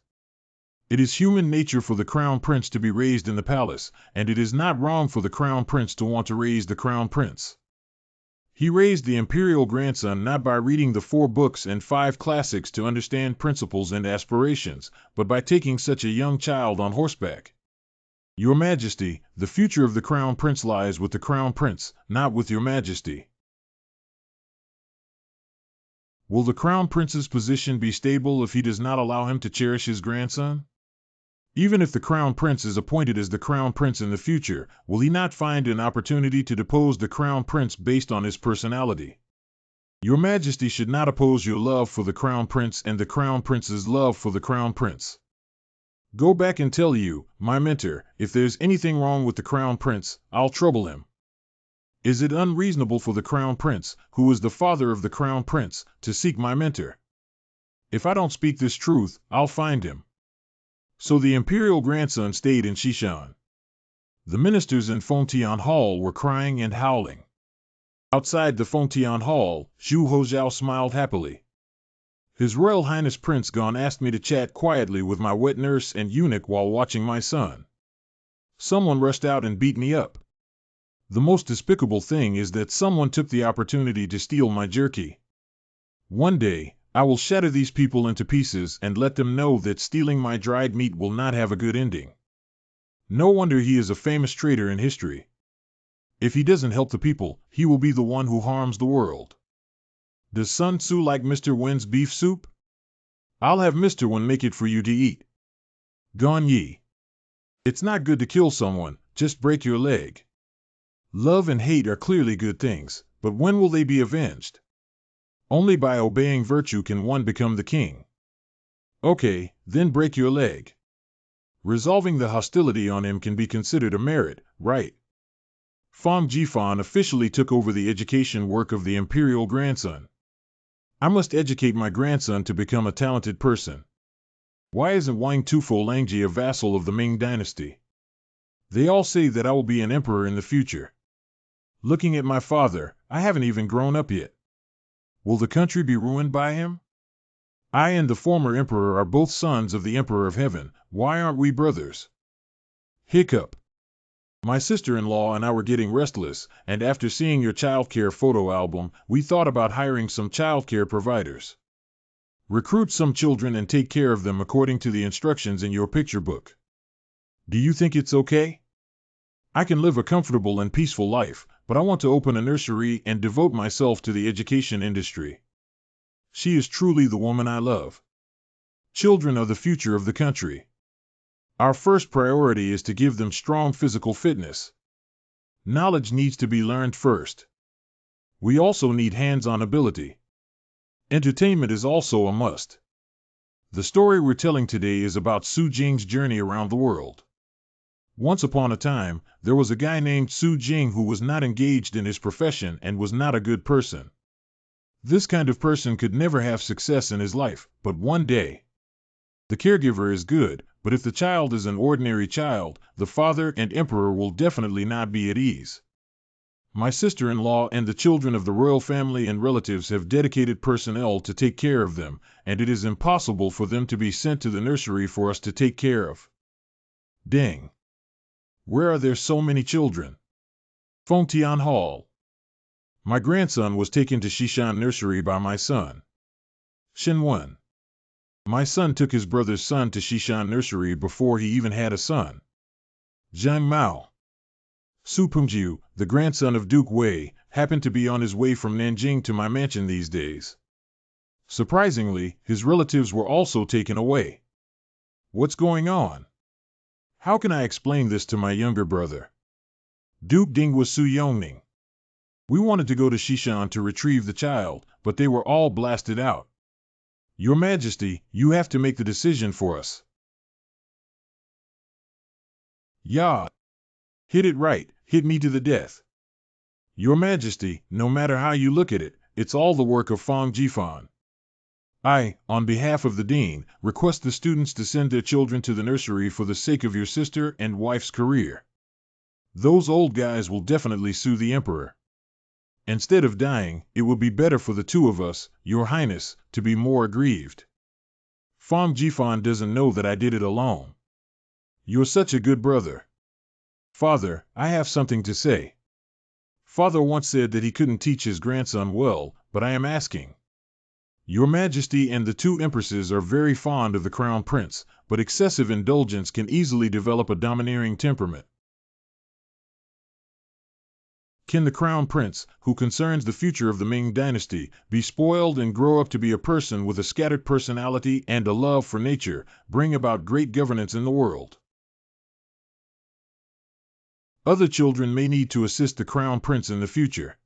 It is human nature for the Crown Prince to be raised in the palace, and it is not wrong for the Crown Prince to want to raise the Crown Prince. He raised the Imperial grandson not by reading the 4 books and 5 classics to understand principles and aspirations, but by taking such a young child on horseback. Your Majesty, the future of the Crown Prince lies with the Crown Prince, not with Your Majesty. Will the Crown Prince's position be stable if he does not allow him to cherish his grandson? Even if the Crown Prince is appointed as the Crown Prince in the future, will he not find an opportunity to depose the Crown Prince based on his personality? Your Majesty should not oppose your love for the Crown Prince and the Crown Prince's love for the Crown Prince. Go back and tell you, my mentor, if there's anything wrong with the Crown Prince, I'll trouble him. Is it unreasonable for the Crown Prince, who is the father of the Crown Prince, to seek my mentor? If I don't speak this truth, I'll find him. So the Imperial grandson stayed in Shishan. The ministers in Fengtian Hall were crying and howling. Outside the Fengtian Hall, Zhu Hozhao smiled happily. His Royal Highness Prince Gon asked me to chat quietly with my wet nurse and eunuch while watching my son. Someone rushed out and beat me up. The most despicable thing is that someone took the opportunity to steal my jerky. One day, I will shatter these people into pieces and let them know that stealing my dried meat will not have a good ending. No wonder he is a famous traitor in history. If he doesn't help the people, he will be the one who harms the world. Does Sun Tzu like Mr. Wen's beef soup? I'll have Mr. Wen make it for you to eat. Gan Yi. It's not good to kill someone, just break your leg. Love and hate are clearly good things, but when will they be avenged? Only by obeying virtue can one become the king. Okay, then break your leg. Resolving the hostility on him can be considered a merit, right? Fang Jifan officially took over the education work of the Imperial grandson. I must educate my grandson to become a talented person. Why isn't Wang Tufo Langji a vassal of the Ming Dynasty? They all say that I will be an emperor in the future. Looking at my father, I haven't even grown up yet. Will the country be ruined by him? I and the former emperor are both sons of the Emperor of Heaven. Why aren't we brothers? Hiccup. My sister-in-law and I were getting restless, and after seeing your childcare photo album, we thought about hiring some childcare providers. Recruit some children and take care of them according to the instructions in your picture book. Do you think it's okay? I can live a comfortable and peaceful life, but I want to open a nursery and devote myself to the education industry. She is truly the woman I love. Children are the future of the country. Our first priority is to give them strong physical fitness. Knowledge needs to be learned first. We also need hands-on ability. Entertainment is also a must. The story we're telling today is about Su Jing's journey around the world. Once upon a time, there was a guy named Su Jing who was not engaged in his profession and was not a good person. This kind of person could never have success in his life, but one day. The caregiver is good, but if the child is an ordinary child, the father and emperor will definitely not be at ease. My sister-in-law and the children of the royal family and relatives have dedicated personnel to take care of them, and it is impossible for them to be sent to the nursery for us to take care of. Dang. Where are there so many children? Fengtian Hall. My grandson was taken to Shishan Nursery by my son. Shenwen. My son took his brother's son to Shishan Nursery before he even had a son. Zhang Mao. Su Pengjiu, the grandson of Duke Wei, happened to be on his way from Nanjing to my mansion these days. Surprisingly, his relatives were also taken away. What's going on? How can I explain this to my younger brother? Duke Ding was Su Yongning. We wanted to go to Shishan to retrieve the child, but they were all blasted out. Your Majesty, you have to make the decision for us. Ya! Hit it right, hit me to the death. Your Majesty, no matter how you look at it, it's all the work of Fang Jifan. I, on behalf of the Dean, request the students to send their children to the nursery for the sake of your sister and wife's career. Those old guys will definitely sue the Emperor. Instead of dying, it will be better for the two of us, Your Highness, to be more aggrieved. Fang Jifan doesn't know that I did it alone. You're such a good brother. Father, I have something to say. Father once said that he couldn't teach his grandson well, but I am asking. Your Majesty and the two empresses are very fond of the Crown Prince, but excessive indulgence can easily develop a domineering temperament. Can the Crown Prince, who concerns the future of the Ming Dynasty, be spoiled and grow up to be a person with a scattered personality and a love for nature, bring about great governance in the world? Other children may need to assist the Crown Prince in the future.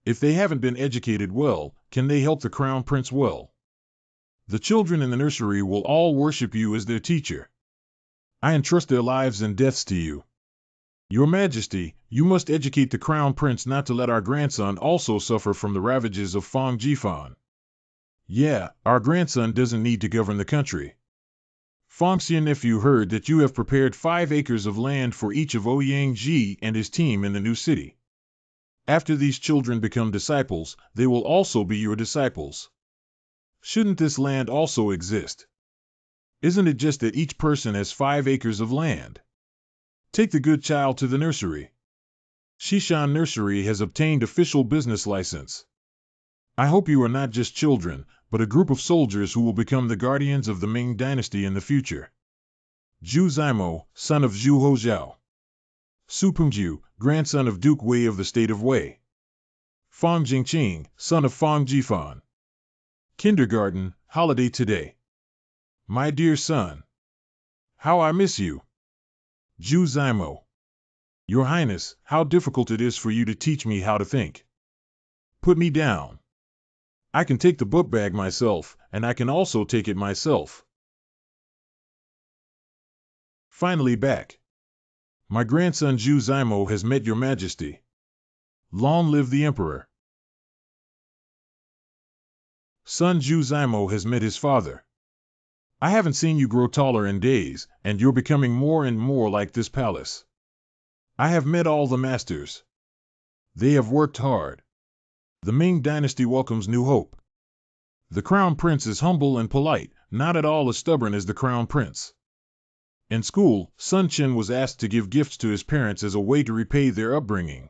If they haven't been educated well, can they help the Crown Prince well? The children in the nursery will all worship you as their teacher. I entrust their lives and deaths to you. Your Majesty, you must educate the Crown Prince not to let our grandson also suffer from the ravages of Fang Jifan. Yeah, our grandson doesn't need to govern the country. Fang's nephew heard that you have prepared 5 acres of land for each of Ouyang Ji and his team in the new city. After these children become disciples, they will also be your disciples. Shouldn't this land also exist? Isn't it just that each person has 5 acres of land? Take the good child to the nursery. Shishan Nursery has obtained official business license. I hope you are not just children, but a group of soldiers who will become the guardians of the Ming Dynasty in the future. Zhu Zimo, son of Zhu Hozhao. Su Pengju, grandson of Duke Wei of the state of Wei. Fang Jingqing, son of Fang Jifan. Kindergarten, holiday today. My dear son. How I miss you. Zhu Zimo. Your Highness, how difficult it is for you to teach me how to think. Put me down. I can take the book bag myself, and I can also take it myself. Finally back. My grandson Zhu Zimo has met your Majesty. Long live the Emperor. Son Zhu Zimo has met his father. I haven't seen you grow taller in days, and you're becoming more and more like this palace. I have met all the masters. They have worked hard. The Ming Dynasty welcomes new hope. The Crown Prince is humble and polite, not at all as stubborn as the Crown Prince. In school, Sun Chen was asked to give gifts to his parents as a way to repay their upbringing.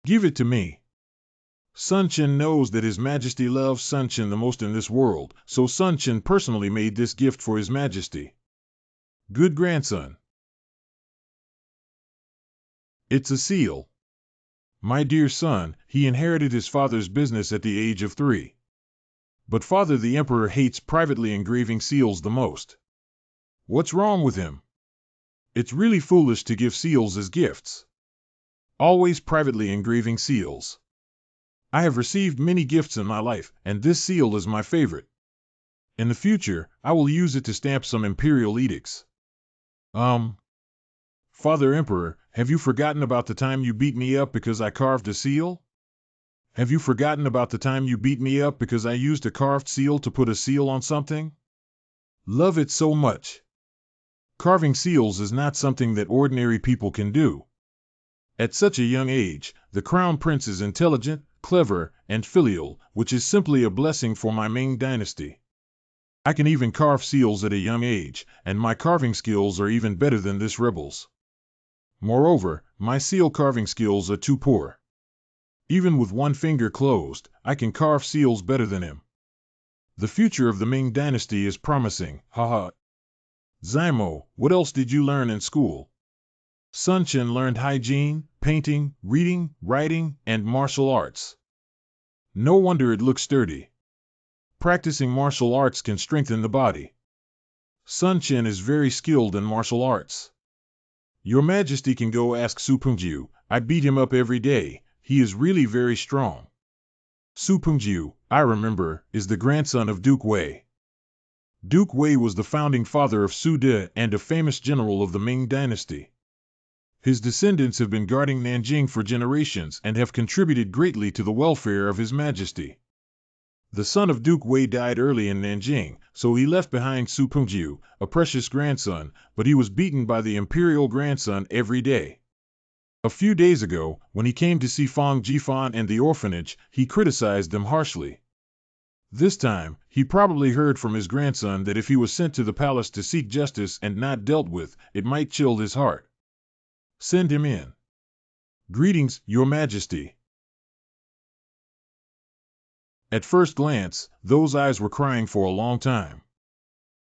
Give it to me. Sun Chen knows that His Majesty loves Sun Chen the most in this world, so Sun Chen personally made this gift for His Majesty. Good grandson. It's a seal. My dear son, he inherited his father's business at the age of 3. But father the Emperor hates privately engraving seals the most. What's wrong with him? It's really foolish to give seals as gifts. Always privately engraving seals. I have received many gifts in my life, and this seal is my favorite. In the future, I will use it to stamp some Imperial edicts. Father Emperor, have you forgotten about the time you beat me up because I carved a seal? Have you forgotten about the time you beat me up because I used a carved seal to put a seal on something? Love it so much. Carving seals is not something that ordinary people can do. At such a young age, the Crown Prince is intelligent, clever, and filial, which is simply a blessing for my Ming Dynasty. I can even carve seals at a young age, and my carving skills are even better than this rebel's. Moreover, my seal carving skills are too poor. Even with one finger closed, I can carve seals better than him. The future of the Ming Dynasty is promising, haha. Zimo, what else did you learn in school? Sun Chen learned hygiene, painting, reading, writing, and martial arts. No wonder it looks sturdy. Practicing martial arts can strengthen the body. Sun Chen is very skilled in martial arts. Your Majesty can go ask Su Pengjiu. I beat him up every day. He is really very strong. Su Pengjiu, I remember, is the grandson of Duke Wei. Duke Wei was the founding father of Su De and a famous general of the Ming Dynasty. His descendants have been guarding Nanjing for generations and have contributed greatly to the welfare of His Majesty. The son of Duke Wei died early in Nanjing, so he left behind Su Pengjiu, a precious grandson, but he was beaten by the Imperial grandson every day. A few days ago, when he came to see Fang Jifan and the orphanage, he criticized them harshly. This time, he probably heard from his grandson that if he was sent to the palace to seek justice and not dealt with, it might chill his heart. Send him in. Greetings, Your Majesty. At first glance, those eyes were crying for a long time.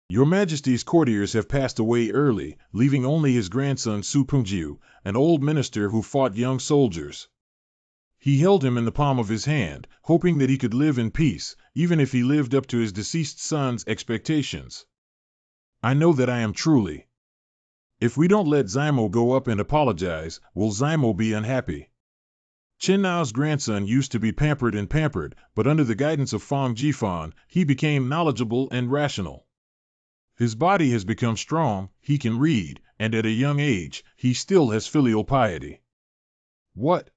Your Majesty's courtiers have passed away early, leaving only his grandson Su Pengjiu, an old minister who fought young soldiers. He held him in the palm of his hand, hoping that he could live in peace, even if he lived up to his deceased son's expectations. I know that I am truly. If we don't let Zimo go up and apologize, will Zimo be unhappy? Chen Nao's grandson used to be pampered, but under the guidance of Fang Jifan, he became knowledgeable and rational. His body has become strong, he can read, and at a young age, he still has filial piety. What?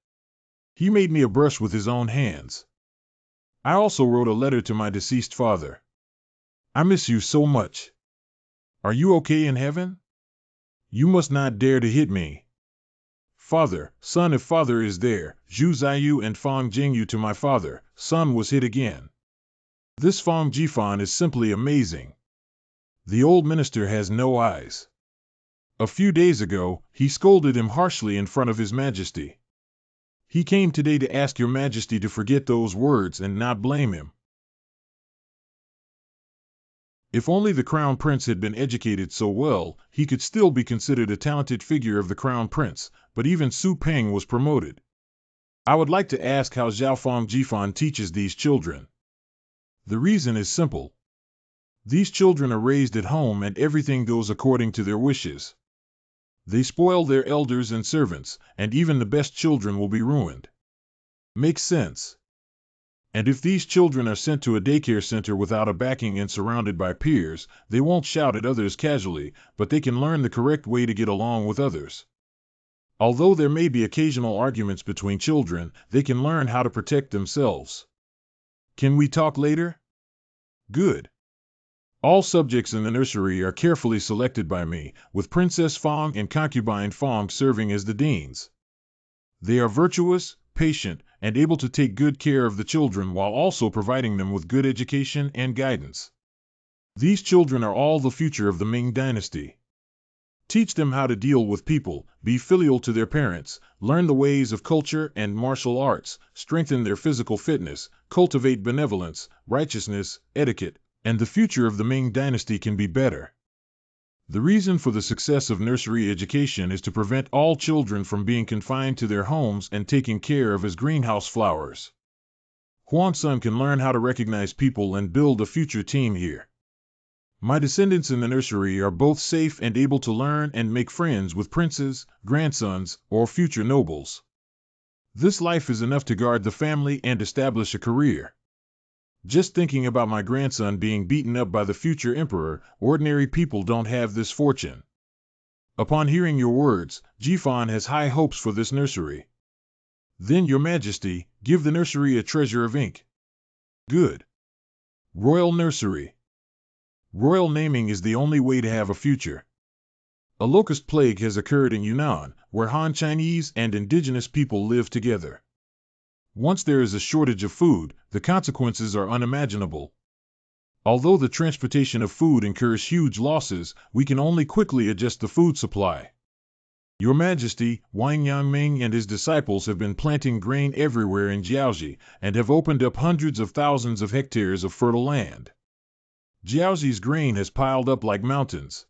He made me a brush with his own hands. I also wrote a letter to my deceased father. I miss you so much. Are you okay in heaven? You must not dare to hit me. Father, son, if father is there, Zhu Ziyu and Fang Jingyu to my father, son was hit again. This Fang Jifan is simply amazing. The old minister has no eyes. A few days ago, he scolded him harshly in front of His Majesty. He came today to ask Your Majesty to forget those words and not blame him. If only the Crown Prince had been educated so well, he could still be considered a talented figure of the Crown Prince, but even Su Peng was promoted. I would like to ask how Zhao Fang Jifan teaches these children. The reason is simple. These children are raised at home and everything goes according to their wishes. They spoil their elders and servants, and even the best children will be ruined. Makes sense. And if these children are sent to a daycare center without a backing and surrounded by peers, they won't shout at others casually, but they can learn the correct way to get along with others. Although there may be occasional arguments between children, they can learn how to protect themselves. Can we talk later? Good. All subjects in the nursery are carefully selected by me, with Princess Fang and concubine Fang serving as the deans. They are virtuous, patient, and able to take good care of the children while also providing them with good education and guidance. These children are all the future of the Ming Dynasty. Teach them how to deal with people, be filial to their parents, learn the ways of culture and martial arts, strengthen their physical fitness, cultivate benevolence, righteousness, etiquette, and the future of the Ming Dynasty can be better. The reason for the success of nursery education is to prevent all children from being confined to their homes and taken care of as greenhouse flowers. Huan-sun can learn how to recognize people and build a future team here. My descendants in the nursery are both safe and able to learn and make friends with princes, grandsons, or future nobles. This life is enough to guard the family and establish a career. Just thinking about my grandson being beaten up by the future emperor, ordinary people don't have this fortune. Upon hearing your words, Jifan has high hopes for this nursery. Then, Your Majesty, give the nursery a treasure of ink. Good. Royal Nursery. Royal naming is the only way to have a future. A locust plague has occurred in Yunnan, where Han Chinese and indigenous people live together. Once there is a shortage of food, the consequences are unimaginable. Although the transportation of food incurs huge losses, we can only quickly adjust the food supply. Your Majesty, Wang Yangming and his disciples have been planting grain everywhere in Jiaoxi and have opened up hundreds of thousands of hectares of fertile land. Jiaoxi's grain has piled up like mountains.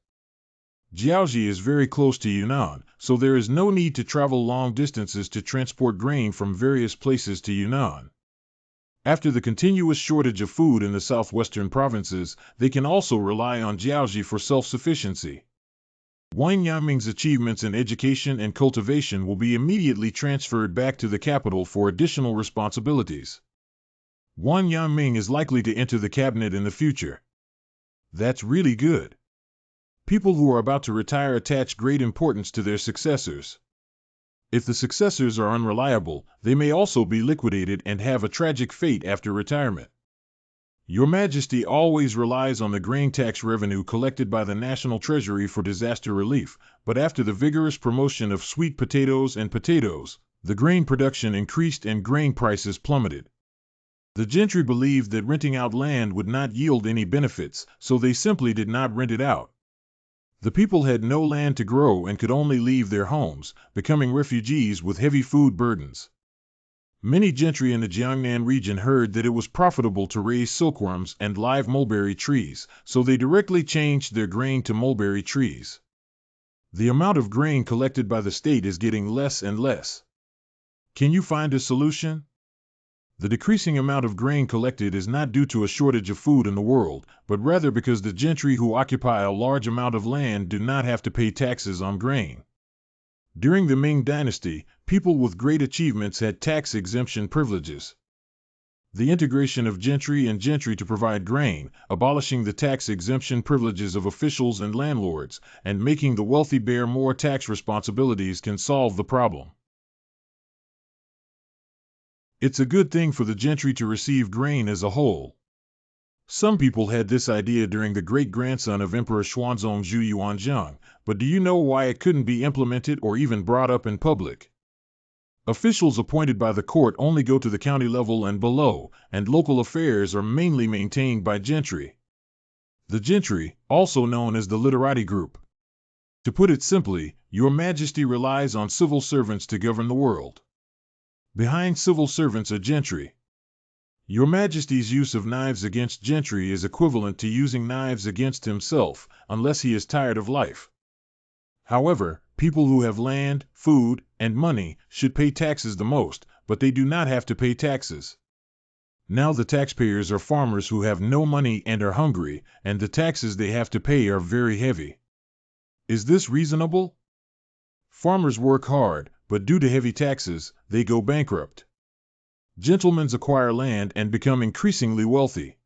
Jiaoxi is very close to Yunnan, so there is no need to travel long distances to transport grain from various places to Yunnan. After the continuous shortage of food in the southwestern provinces, they can also rely on Jiaoxi for self-sufficiency. Wang Yaming's achievements in education and cultivation will be immediately transferred back to the capital for additional responsibilities. Wang Yaming is likely to enter the cabinet in the future. That's really good. People who are about to retire attach great importance to their successors. If the successors are unreliable, they may also be liquidated and have a tragic fate after retirement. Your Majesty always relies on the grain tax revenue collected by the National Treasury for disaster relief, but after the vigorous promotion of sweet potatoes and potatoes, the grain production increased and grain prices plummeted. The gentry believed that renting out land would not yield any benefits, so they simply did not rent it out. The people had no land to grow and could only leave their homes, becoming refugees with heavy food burdens. Many gentry in the Jiangnan region heard that it was profitable to raise silkworms and live mulberry trees, so they directly changed their grain to mulberry trees. The amount of grain collected by the state is getting less and less. Can you find a solution? The decreasing amount of grain collected is not due to a shortage of food in the world, but rather because the gentry who occupy a large amount of land do not have to pay taxes on grain. During the Ming Dynasty, people with great achievements had tax exemption privileges. The integration of gentry and gentry to provide grain, abolishing the tax exemption privileges of officials and landlords, and making the wealthy bear more tax responsibilities can solve the problem. It's a good thing for the gentry to receive grain as a whole. Some people had this idea during the great-grandson of Emperor Xuanzong Zhu Yuanzhang, but do you know why it couldn't be implemented or even brought up in public? Officials appointed by the court only go to the county level and below, and local affairs are mainly maintained by gentry. The gentry, also known as the literati group. To put it simply, Your Majesty relies on civil servants to govern the world. Behind civil servants are gentry. Your Majesty's use of knives against gentry is equivalent to using knives against himself, unless he is tired of life. However, people who have land, food, and money should pay taxes the most, but they do not have to pay taxes. Now the taxpayers are farmers who have no money and are hungry, and the taxes they have to pay are very heavy. Is this reasonable? Farmers work hard, but due to heavy taxes, they go bankrupt. Gentlemen acquire land and become increasingly wealthy.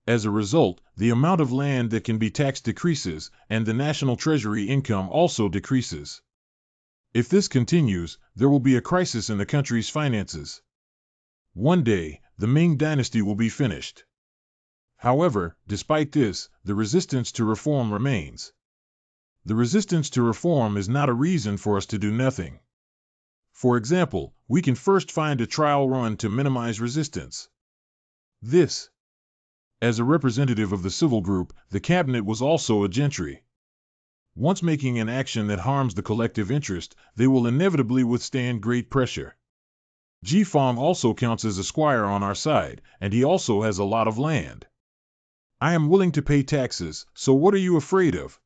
As a result, the amount of land that can be taxed decreases, and the national treasury income also decreases. If this continues, there will be a crisis in the country's finances. One day, the Ming Dynasty will be finished. However, despite this, the resistance to reform remains. The resistance to reform is not a reason for us to do nothing. For example, we can first find a trial run to minimize resistance. This. As a representative of the civil group, the cabinet was also a gentry. Once making an action that harms the collective interest, they will inevitably withstand great pressure. Ji Fong also counts as a squire on our side, and he also has a lot of land. I am willing to pay taxes, so what are you afraid of?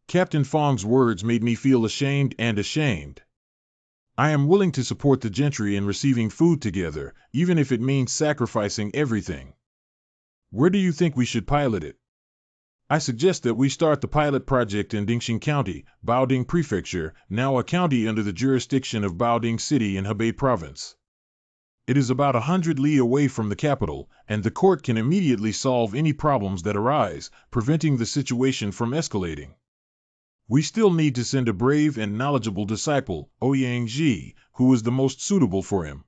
Captain Fong's words made me feel ashamed and ashamed. I am willing to support the gentry in receiving food together, even if it means sacrificing everything. Where do you think we should pilot it? I suggest that we start the pilot project in Dingxing County, Baoding Prefecture, now a county under the jurisdiction of Baoding City in Hebei Province. It is about 100 li away from the capital, and the court can immediately solve any problems that arise, preventing the situation from escalating. We still need to send a brave and knowledgeable disciple, Ouyang-ji, who is the most suitable for him.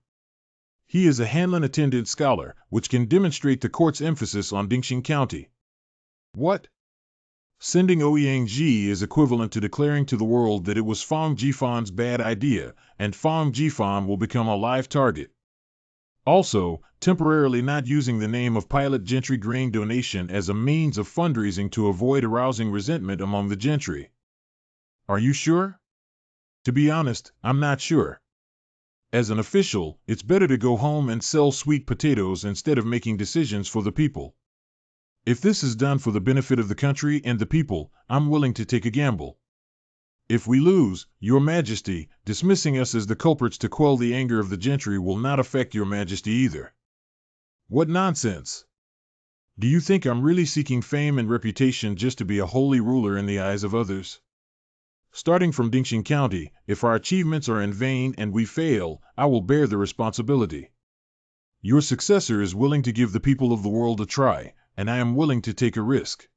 He is a Hanlin-attended scholar, which can demonstrate the court's emphasis on Dingxing County. What? Sending Ouyang-ji is equivalent to declaring to the world that it was Fong Jifan's bad idea, and Fong Jifan will become a live target. Also, temporarily not using the name of Pilot Gentry Grain Donation as a means of fundraising to avoid arousing resentment among the gentry. Are you sure? To be honest, I'm not sure. As an official, it's better to go home and sell sweet potatoes instead of making decisions for the people. If this is done for the benefit of the country and the people, I'm willing to take a gamble. If we lose, Your Majesty, dismissing us as the culprits to quell the anger of the gentry will not affect Your Majesty either. What nonsense! Do you think I'm really seeking fame and reputation just to be a holy ruler in the eyes of others? Starting from Dingxing County, if our achievements are in vain and we fail, I will bear the responsibility. Your successor is willing to give the people of the world a try, and I am willing to take a risk.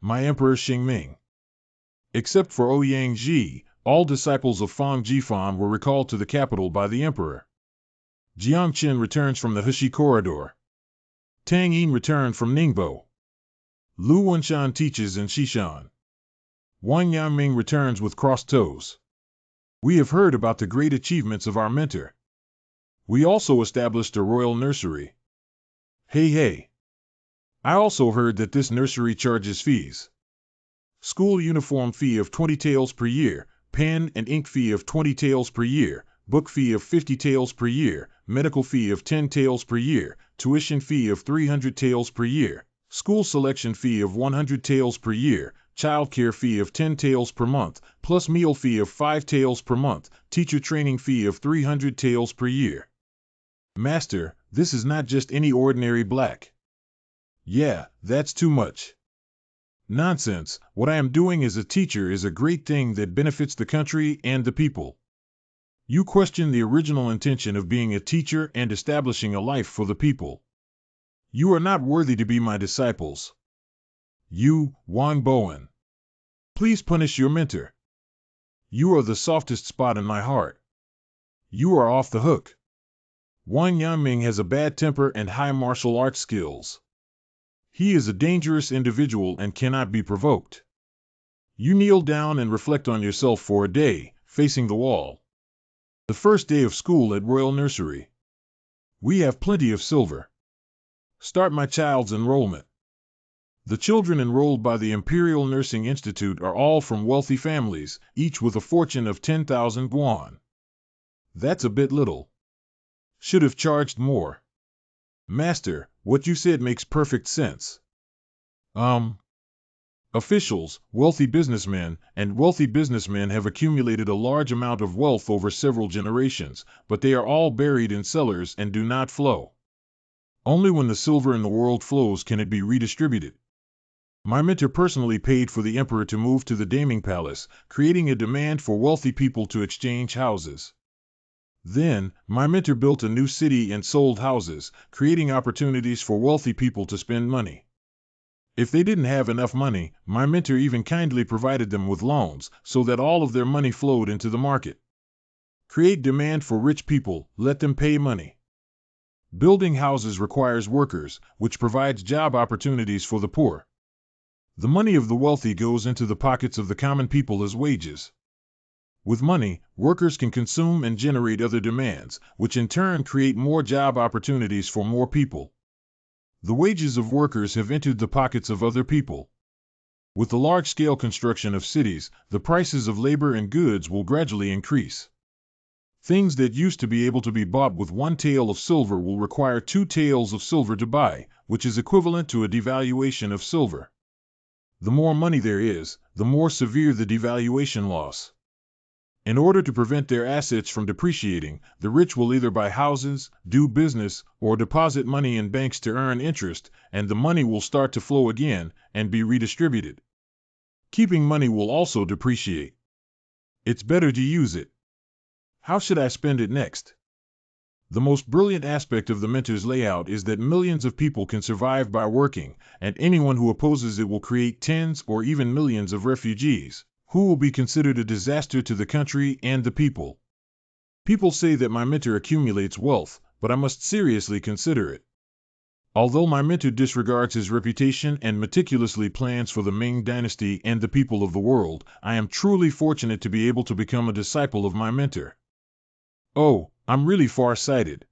My Emperor Ming. Except for Ouyang Ji, all disciples of Fang Jifan were recalled to the capital by the emperor. Jiang Qin returns from the Heshi corridor. Tang Yin returned from Ningbo. Lu Wenshan teaches in Xishan. Wang Yaming returns with crossed toes. We have heard about the great achievements of our mentor. We also established a royal nursery. Hey. I also heard that this nursery charges fees. School uniform fee of 20 taels per year, pen and ink fee of 20 taels per year, book fee of 50 taels per year, medical fee of 10 taels per year, tuition fee of 300 taels per year, school selection fee of 100 taels per year, childcare fee of 10 taels per month, plus meal fee of 5 taels per month, teacher training fee of 300 taels per year. Master, this is not just any ordinary black. Yeah, that's too much. Nonsense, what I am doing as a teacher is a great thing that benefits the country and the people. You question the original intention of being a teacher and establishing a life for the people. You are not worthy to be my disciples. You, Wang Bowen. Please punish your mentor. You are the softest spot in my heart. You are off the hook. Wang Yanming has a bad temper and high martial arts skills. He is a dangerous individual and cannot be provoked. You kneel down and reflect on yourself for a day, facing the wall. The first day of school at Royal Nursery. We have plenty of silver. Start my child's enrollment. The children enrolled by the Imperial Nursing Institute are all from wealthy families, each with a fortune of 10,000 guan. That's a bit little. Should have charged more. Master, what you said makes perfect sense. Officials, wealthy businessmen have accumulated a large amount of wealth over several generations, but they are all buried in cellars and do not flow. Only when the silver in the world flows can it be redistributed. My mentor personally paid for the emperor to move to the Daming Palace, creating a demand for wealthy people to exchange houses. Then, my mentor built a new city and sold houses, creating opportunities for wealthy people to spend money. If they didn't have enough money, my mentor even kindly provided them with loans, so that all of their money flowed into the market. Create demand for rich people, let them pay money. Building houses requires workers, which provides job opportunities for the poor. The money of the wealthy goes into the pockets of the common people as wages. With money, workers can consume and generate other demands, which in turn create more job opportunities for more people. The wages of workers have entered the pockets of other people. With the large-scale construction of cities, the prices of labor and goods will gradually increase. Things that used to be able to be bought with 1 tael of silver will require 2 taels of silver to buy, which is equivalent to a devaluation of silver. The more money there is, the more severe the devaluation loss. In order to prevent their assets from depreciating, the rich will either buy houses, do business, or deposit money in banks to earn interest, and the money will start to flow again and be redistributed. Keeping money will also depreciate. It's better to use it. How should I spend it next? The most brilliant aspect of the mentor's layout is that millions of people can survive by working, and anyone who opposes it will create tens or even millions of refugees, who will be considered a disaster to the country and the people. People say that my mentor accumulates wealth, but I must seriously consider it. Although my mentor disregards his reputation and meticulously plans for the Ming Dynasty and the people of the world, I am truly fortunate to be able to become a disciple of my mentor. Oh, I'm really far-sighted.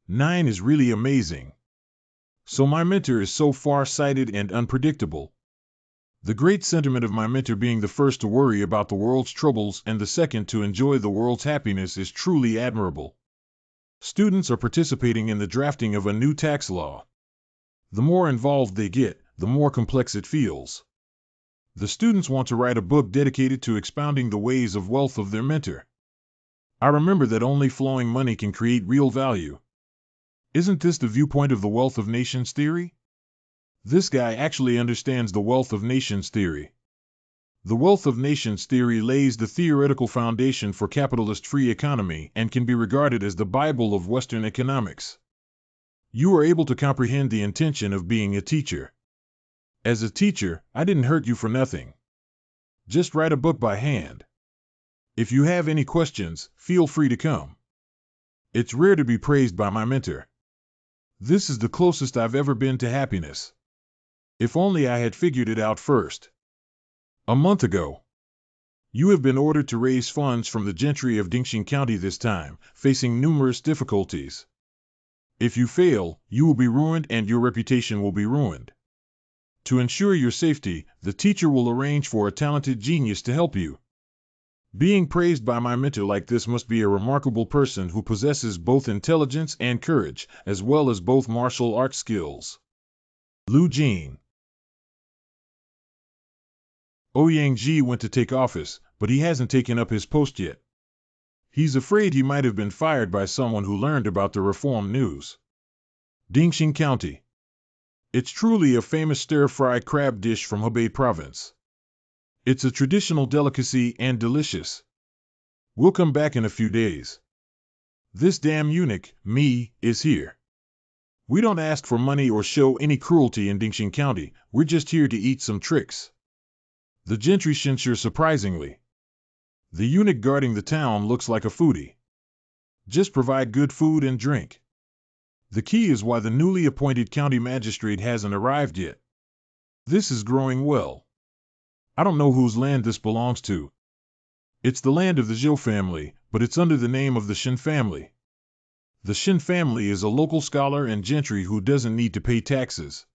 9 is really amazing. So my mentor is so far-sighted and unpredictable. The great sentiment of my mentor being the first to worry about the world's troubles and the second to enjoy the world's happiness is truly admirable. Students are participating in the drafting of a new tax law. The more involved they get, the more complex it feels. The students want to write a book dedicated to expounding the ways of wealth of their mentor. I remember that only flowing money can create real value. Isn't this the viewpoint of the wealth of nations theory? This guy actually understands the wealth of nations theory. The wealth of nations theory lays the theoretical foundation for capitalist free economy and can be regarded as the Bible of Western economics. You are able to comprehend the intention of being a teacher. As a teacher, I didn't hurt you for nothing. Just write a book by hand. If you have any questions, feel free to come. It's rare to be praised by my mentor. This is the closest I've ever been to happiness. If only I had figured it out first. A month ago. You have been ordered to raise funds from the gentry of Dingxing County this time, facing numerous difficulties. If you fail, you will be ruined and your reputation will be ruined. To ensure your safety, the teacher will arrange for a talented genius to help you. Being praised by my mentor like this must be a remarkable person who possesses both intelligence and courage, as well as both martial arts skills. Lu Jing. Ouyang went to take office, but he hasn't taken up his post yet. He's afraid he might have been fired by someone who learned about the reform news. Dingxing County. It's truly a famous stir-fried crab dish from Hebei Province. It's a traditional delicacy and delicious. We'll come back in a few days. This damn eunuch, me, is here. We don't ask for money or show any cruelty in Dingxing County, we're just here to eat some tricks. The gentry censure surprisingly. The eunuch guarding the town looks like a foodie. Just provide good food and drink. The key is why the newly appointed county magistrate hasn't arrived yet. This is growing well. I don't know whose land this belongs to. It's the land of the Zhou family, but it's under the name of the Shen family. The Shen family is a local scholar and gentry who doesn't need to pay taxes.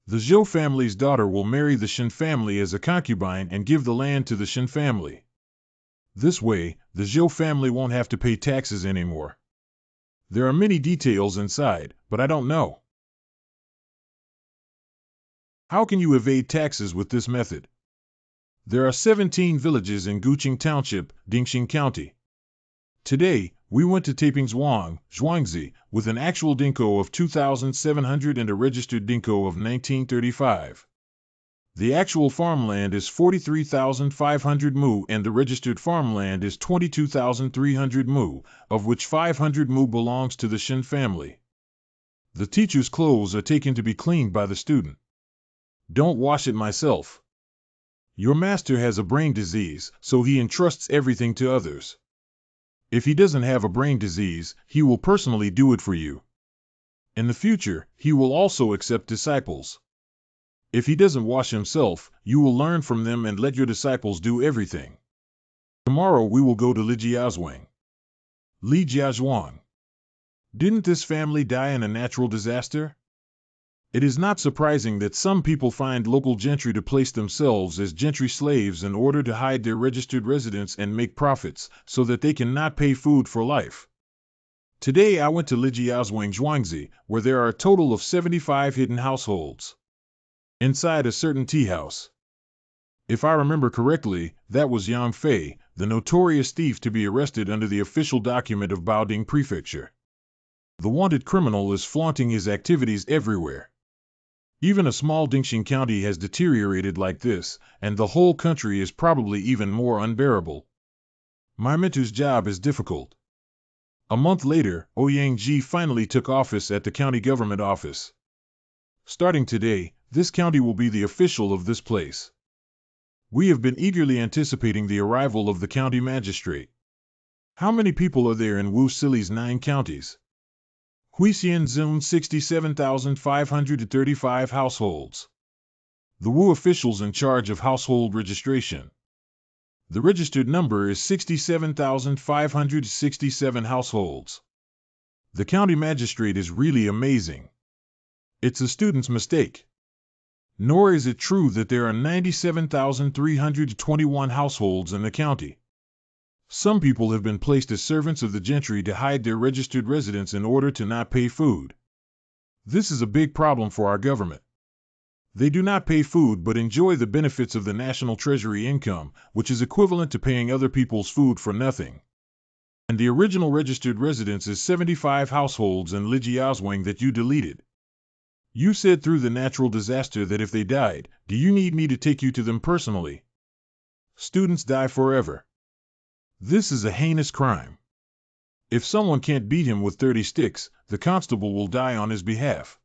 The Zhou family's daughter will marry the Shen family as a concubine and give the land to the Shen family. This way, the Zhou family won't have to pay taxes anymore. There are many details inside, but I don't know. How can you evade taxes with this method? There are 17 villages in Guqing Township, Dingxing County. Today, we went to Taiping's Zhuangzi, with an actual dinko of 2,700 and a registered dinko of 1935. The actual farmland is 43,500 mu and the registered farmland is 22,300 mu, of which 500 mu belongs to the Shen family. The teacher's clothes are taken to be cleaned by the student. Don't wash it myself. Your master has a brain disease, so he entrusts everything to others. If he doesn't have a brain disease, he will personally do it for you. In the future, he will also accept disciples. If he doesn't wash himself, you will learn from them and let your disciples do everything. Tomorrow we will go to Lijiazhuang. Lijiazhuang. Didn't this family die in a natural disaster? It is not surprising that some people find local gentry to place themselves as gentry slaves in order to hide their registered residence and make profits, so that they cannot pay food for life. Today I went to Lijiazhuang Zhuangzi, where there are a total of 75 hidden households. Inside a certain tea house. If I remember correctly, that was Yang Fei, the notorious thief to be arrested under the official document of Baoding Prefecture. The wanted criminal is flaunting his activities everywhere. Even a small Dingxing County has deteriorated like this, and the whole country is probably even more unbearable. My mentor's job is difficult. A month later, Ouyang finally took office at the county government office. Starting today, this county will be the official of this place. We have been eagerly anticipating the arrival of the county magistrate. How many people are there in Wu Sili's 9 counties? Huixian Zun 67,535 households. The Wu officials in charge of household registration. The registered number is 67,567 households. The county magistrate is really amazing. It's a student's mistake. Nor is it true that there are 97,321 households in the county. Some people have been placed as servants of the gentry to hide their registered residence in order to not pay food. This is a big problem for our government. They do not pay food but enjoy the benefits of the national treasury income, which is equivalent to paying other people's food for nothing. And the original registered residence is 75 households in Lijiazhuang that you deleted. You said through the natural disaster that if they died, do you need me to take you to them personally? Students die forever. This is a heinous crime. If someone can't beat him with 30 sticks, the constable will die on his behalf.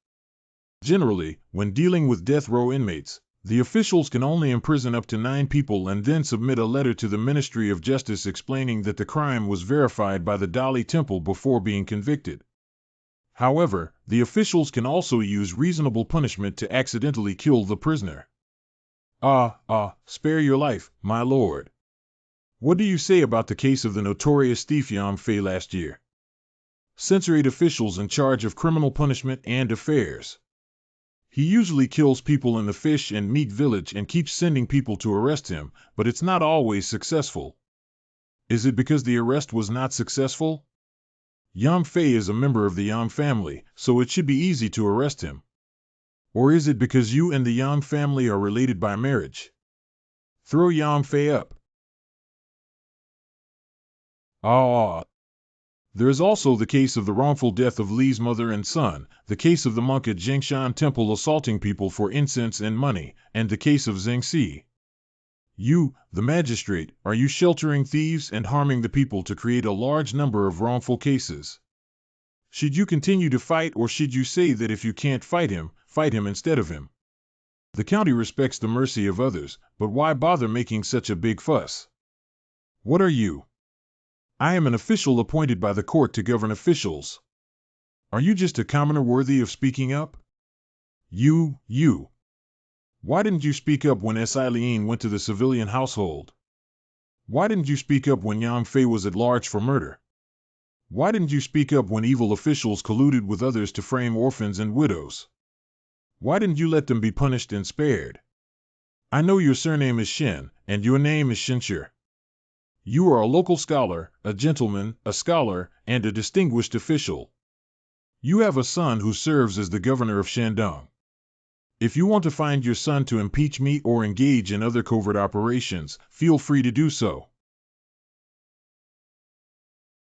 Generally, when dealing with death row inmates, the officials can only imprison up to 9 people and then submit a letter to the Ministry of Justice explaining that the crime was verified by the Dali Temple before being convicted. However, the officials can also use reasonable punishment to accidentally kill the prisoner. Spare your life, my lord. What do you say about the case of the notorious thief Yang Fei last year? Censorate officials in charge of criminal punishment and affairs. He usually kills people in the fish and meat village and keeps sending people to arrest him, but it's not always successful. Is it because the arrest was not successful? Yang Fei is a member of the Yang family, so it should be easy to arrest him. Or is it because you and the Yang family are related by marriage? Throw Yang Fei up. There is also the case of the wrongful death of Li's mother and son, the case of the monk at Jingshan Temple assaulting people for incense and money, and the case of Zheng Si. You, the magistrate, are you sheltering thieves and harming the people to create a large number of wrongful cases? Should you continue to fight, or should you say that if you can't fight him instead of him? The county respects the mercy of others, but why bother making such a big fuss? What are you? I am an official appointed by the court to govern officials. Are you just a commoner worthy of speaking up? You. Why didn't you speak up when S.I. Lien went to the civilian household? Why didn't you speak up when Yang Fei was at large for murder? Why didn't you speak up when evil officials colluded with others to frame orphans and widows? Why didn't you let them be punished and spared? I know your surname is Shen, and your name is Shenshi. You are a local scholar, a gentleman, a scholar, and a distinguished official. You have a son who serves as the governor of Shandong. If you want to find your son to impeach me or engage in other covert operations, feel free to do so.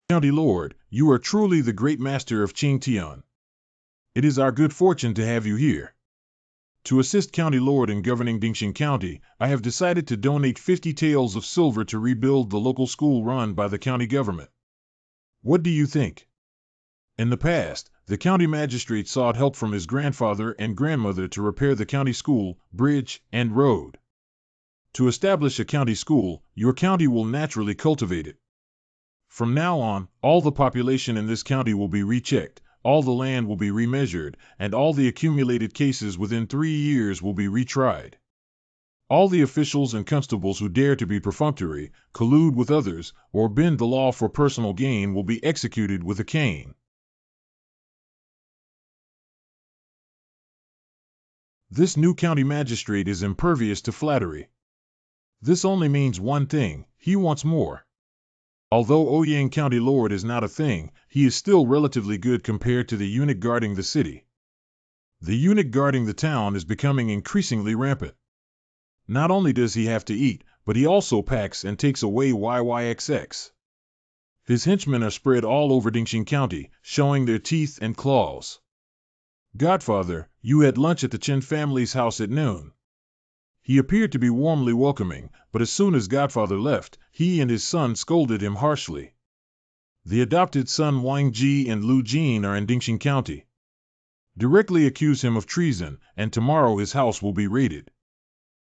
County Lord, you are truly the great master of Qingtian. It is our good fortune to have you here. To assist County Lord in governing Dingxing County, I have decided to donate 50 taels of silver to rebuild the local school run by the county government. What do you think? In the past, the county magistrate sought help from his grandfather and grandmother to repair the county school, bridge, and road. To establish a county school, your county will naturally cultivate it. From now on, all the population in this county will be rechecked, all the land will be remeasured, and all the accumulated cases within 3 years will be retried. All the officials and constables who dare to be perfunctory, collude with others, or bend the law for personal gain will be executed with a cane. This new county magistrate is impervious to flattery. This only means one thing: he wants more. Although Ouyang County Lord is not a thing, he is still relatively good compared to the eunuch guarding the city. The eunuch guarding the town is becoming increasingly rampant. Not only does he have to eat, but he also packs and takes away YYXX. His henchmen are spread all over Dingxing County, showing their teeth and claws. Godfather, you had lunch at the Chen family's house at noon. He appeared to be warmly welcoming, but as soon as Godfather left, he and his son scolded him harshly. The adopted son Wang Ji and Lu Jin are in Dingxing County. Directly accuse him of treason, and tomorrow his house will be raided.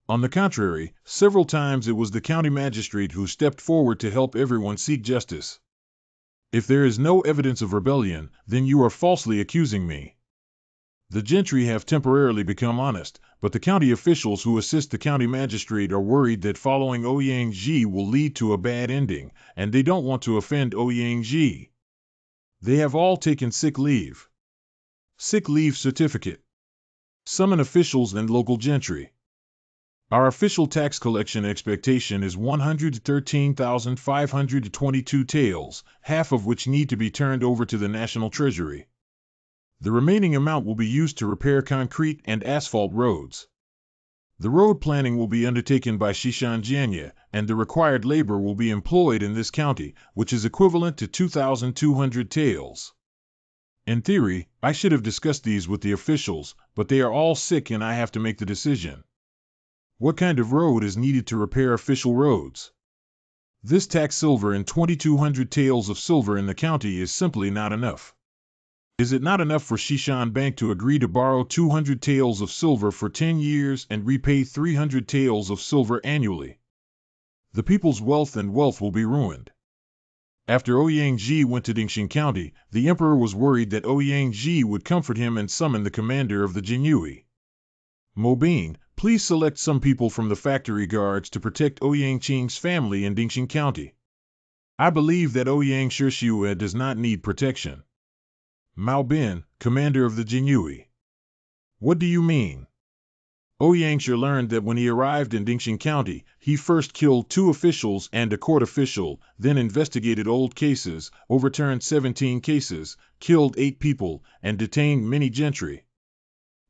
On the contrary, several times it was the county magistrate who stepped forward to help everyone seek justice. If there is no evidence of rebellion, then you are falsely accusing me. The gentry have temporarily become honest, but the county officials who assist the county magistrate are worried that following Ouyang Ji will lead to a bad ending, and they don't want to offend Ouyang Ji. They have all taken sick leave. Sick leave certificate. Summon officials and local gentry. Our official tax collection expectation is 113,522 taels, half of which need to be turned over to the National Treasury. The remaining amount will be used to repair concrete and asphalt roads. The road planning will be undertaken by Shishan Jianye, and the required labor will be employed in this county, which is equivalent to 2,200 taels. In theory, I should have discussed these with the officials, but they are all sick and I have to make the decision. What kind of road is needed to repair official roads? This tax silver and 2,200 taels of silver in the county is simply not enough. Is it not enough for Shishan Bank to agree to borrow 200 taels of silver for 10 years and repay 300 taels of silver annually? The people's wealth will be ruined. After Ouyang-ji went to Dingxing County, the emperor was worried that Ouyang-ji would comfort him and summon the commander of the Jinyui. Mobing, please select some people from the factory guards to protect Ouyang-Qing's family in Dingxing County. I believe that Ouyang Shishue does not need protection. Mao Bin, commander of the Jinyui. What do you mean? Ouyang learned that when he arrived in Dingxing County, he first killed 2 officials and a court official, then investigated old cases, overturned 17 cases, killed 8 people, and detained many gentry.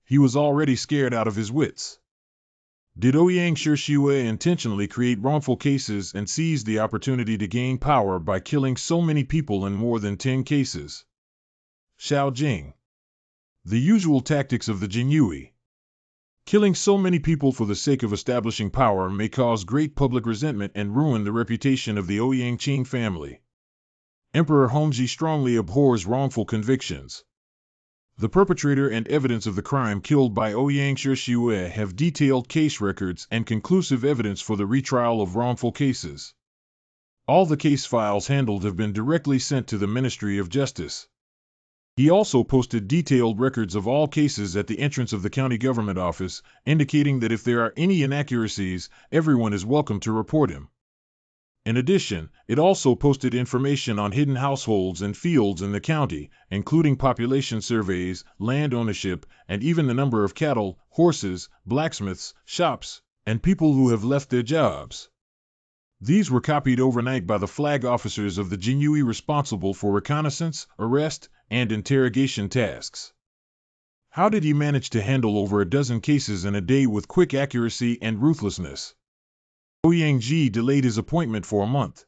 He was already scared out of his wits. Did Ouyang Shishue intentionally create wrongful cases and seize the opportunity to gain power by killing so many people in more than 10 cases? Xiao Jing. The usual tactics of the Jinyui. Killing so many people for the sake of establishing power may cause great public resentment and ruin the reputation of the Ouyang Qing family. Emperor Hongji strongly abhors wrongful convictions. The perpetrator and evidence of the crime killed by Ouyang Shishue have detailed case records and conclusive evidence for the retrial of wrongful cases. All the case files handled have been directly sent to the Ministry of Justice. He also posted detailed records of all cases at the entrance of the county government office, indicating that if there are any inaccuracies, everyone is welcome to report him. In addition, it also posted information on hidden households and fields in the county, including population surveys, land ownership, and even the number of cattle, horses, blacksmiths, shops, and people who have left their jobs. These were copied overnight by the flag officers of the Jinyui responsible for reconnaissance, arrest, and interrogation tasks. How did he manage to handle over a dozen cases in a day with quick accuracy and ruthlessness? Ouyang-ji delayed his appointment for a month.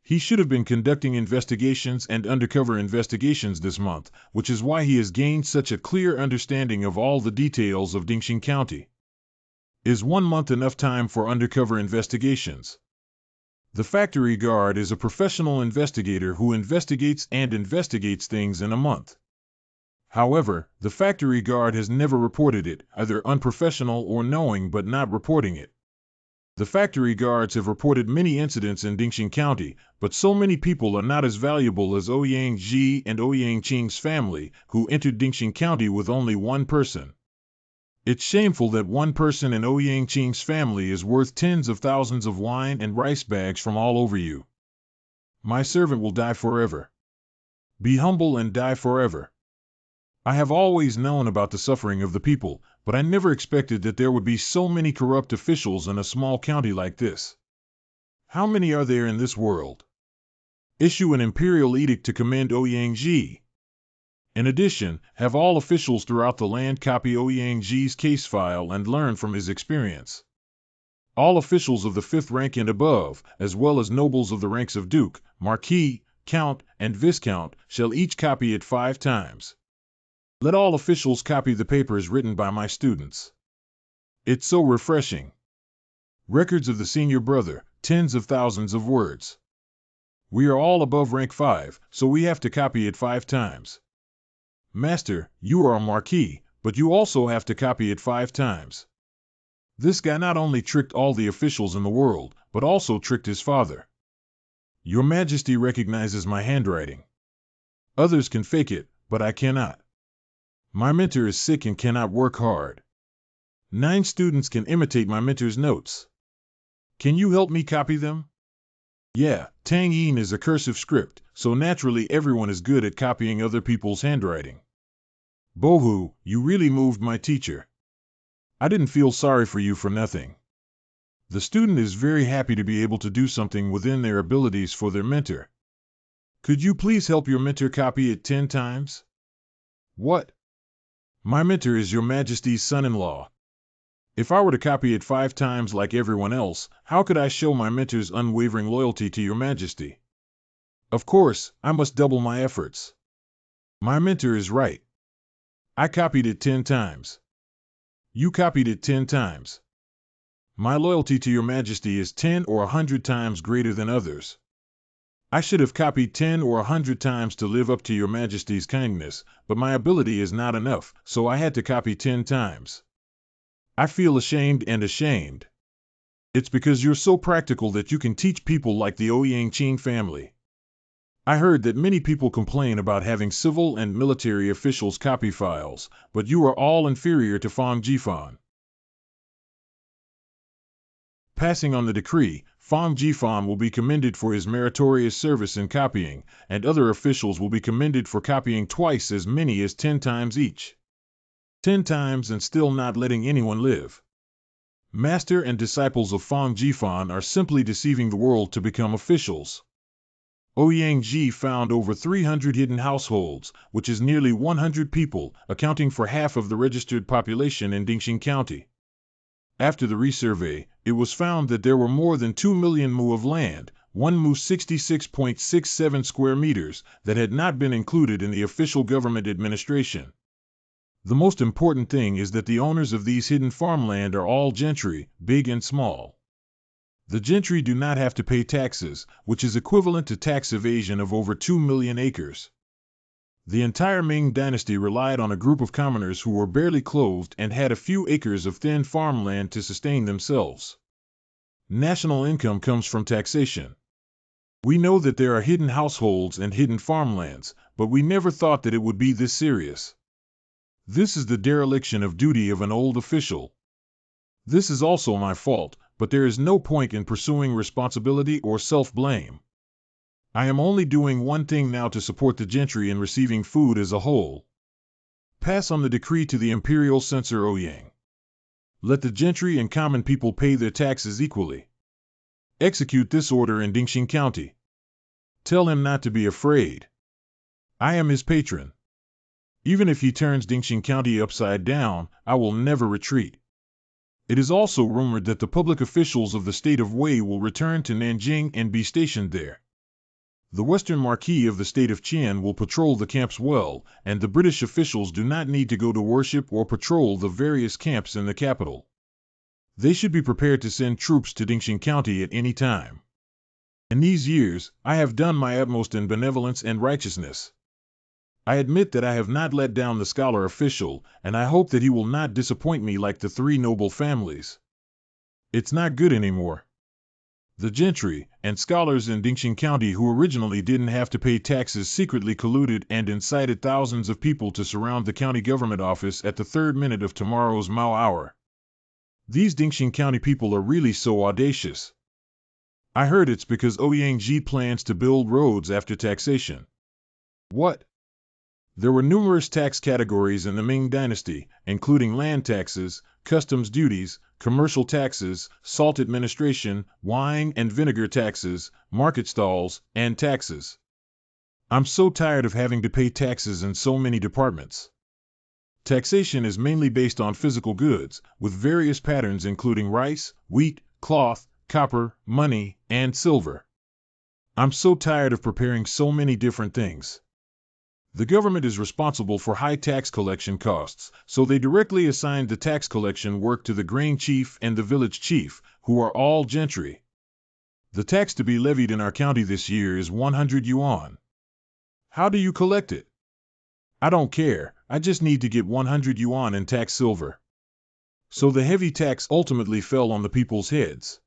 He should have been conducting investigations and undercover investigations this month, which is why he has gained such a clear understanding of all the details of Dingxing County. Is 1 month enough time for undercover investigations? The factory guard is a professional investigator who investigates things in a month. However, the factory guard has never reported it, either unprofessional or knowing but not reporting it. The factory guards have reported many incidents in Dingxing County, but so many people are not as valuable as Ouyang-ji and Ouyang-Qing's family, who entered Dingxing County with only 1 person. It's shameful that 1 person in Ouyang-Qing's family is worth tens of thousands of wine and rice bags from all over you. My servant will die forever. Be humble and die forever. I have always known about the suffering of the people, but I never expected that there would be so many corrupt officials in a small county like this. How many are there in this world? Issue an imperial edict to commend Ouyang-ji. In addition, have all officials throughout the land copy Ouyang-ji's case file and learn from his experience. All officials of the 5th rank and above, as well as nobles of the ranks of Duke, Marquis, Count, and Viscount, shall each copy it 5 times. Let all officials copy the papers written by my students. It's so refreshing. Records of the senior brother, tens of thousands of words. We are all above rank 5, so we have to copy it 5 times. Master, you are a marquis, but you also have to copy it 5 times. This guy not only tricked all the officials in the world, but also tricked his father. Your Majesty recognizes my handwriting. Others can fake it, but I cannot. My mentor is sick and cannot work hard. 9 students can imitate my mentor's notes. Can you help me copy them? Yeah, Tang Yin is a cursive script, so naturally everyone is good at copying other people's handwriting. Bohu, you really moved my teacher. I didn't feel sorry for you for nothing. The student is very happy to be able to do something within their abilities for their mentor. Could you please help your mentor copy it 10 times? What? My mentor is your Majesty's son-in-law. If I were to copy it 5 times like everyone else, how could I show my mentor's unwavering loyalty to your Majesty? Of course, I must double my efforts. My mentor is right. I copied it 10 times. You copied it 10 times. My loyalty to your majesty is 10 or 100 times greater than others. I should have copied 10 or 100 times to live up to your majesty's kindness, but my ability is not enough, so I had to copy 10 times. I feel ashamed and ashamed. It's because you're so practical that you can teach people like the Ouyang Qing family. I heard that many people complain about having civil and military officials copy files, but you are all inferior to Fang Jifan. Passing on the decree, Fang Jifan will be commended for his meritorious service in copying, and other officials will be commended for copying twice as many as 10 times each. 10 times and still not letting anyone live. Master and disciples of Fang Jifan are simply deceiving the world to become officials. Ouyang Ji found over 300 hidden households, which is nearly 100 people, accounting for half of the registered population in Dingxing County. After the resurvey, it was found that there were more than 2 million mu of land, 1 mu 66.67 square meters, that had not been included in the official government administration. The most important thing is that the owners of these hidden farmland are all gentry, big and small. The gentry do not have to pay taxes, which is equivalent to tax evasion of over 2 million acres. The entire Ming Dynasty relied on a group of commoners who were barely clothed and had a few acres of thin farmland to sustain themselves. National income comes from taxation. We know that there are hidden households and hidden farmlands, but we never thought that it would be this serious. This is the dereliction of duty of an old official. This is also my fault, but there is no point in pursuing responsibility or self-blame. I am only doing one thing now to support the gentry in receiving food as a whole. Pass on the decree to the Imperial censor Ouyang. Let the gentry and common people pay their taxes equally. Execute this order in Dingxing County. Tell him not to be afraid. I am his patron. Even if he turns Dingxing County upside down, I will never retreat. It is also rumored that the public officials of the state of Wei will return to Nanjing and be stationed there. The Western Marquis of the state of Qian will patrol the camps well, and the British officials do not need to go to worship or patrol the various camps in the capital. They should be prepared to send troops to Dingxing County at any time. In these years, I have done my utmost in benevolence and righteousness. I admit that I have not let down the scholar official, and I hope that he will not disappoint me like the 3 noble families. It's not good anymore. The gentry and scholars in Dingxing County who originally didn't have to pay taxes secretly colluded and incited thousands of people to surround the county government office at the 3rd minute of tomorrow's Mao hour. These Dingxing County people are really so audacious. I heard it's because Ouyang Ji plans to build roads after taxation. What? There were numerous tax categories in the Ming Dynasty, including land taxes, customs duties, commercial taxes, salt administration, wine and vinegar taxes, market stalls, and taxes. I'm so tired of having to pay taxes in so many departments. Taxation is mainly based on physical goods, with various patterns including rice, wheat, cloth, copper, money, and silver. I'm so tired of preparing so many different things. The government is responsible for high tax collection costs, so they directly assigned the tax collection work to the grain chief and the village chief, who are all gentry. The tax to be levied in our county this year is 100 yuan. How do you collect it? I don't care, I just need to get 100 yuan in tax silver. So the heavy tax ultimately fell on the people's heads.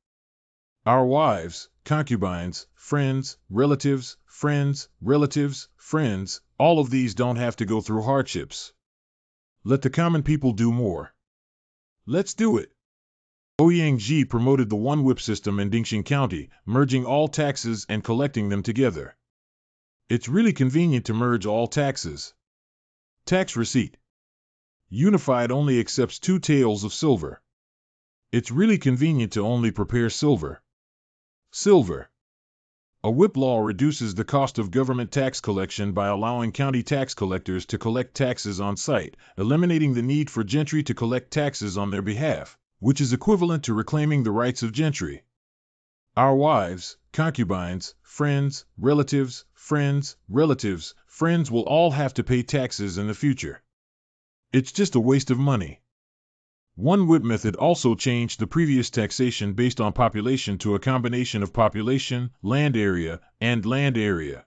Our wives, concubines, friends, relatives, all of these don't have to go through hardships. Let the common people do more. Let's do it. Ouyang Ji promoted the one-whip system in Dingxing County, merging all taxes and collecting them together. It's really convenient to merge all taxes. Tax receipt. Unified only accepts 2 taels of silver. It's really convenient to only prepare silver. Silver. A whip law reduces the cost of government tax collection by allowing county tax collectors to collect taxes on site, eliminating the need for gentry to collect taxes on their behalf, which is equivalent to reclaiming the rights of gentry. Our wives, concubines, friends, relatives will all have to pay taxes in the future. It's just a waste of money. One whip method also changed the previous taxation based on population to a combination of population, land area, and land area.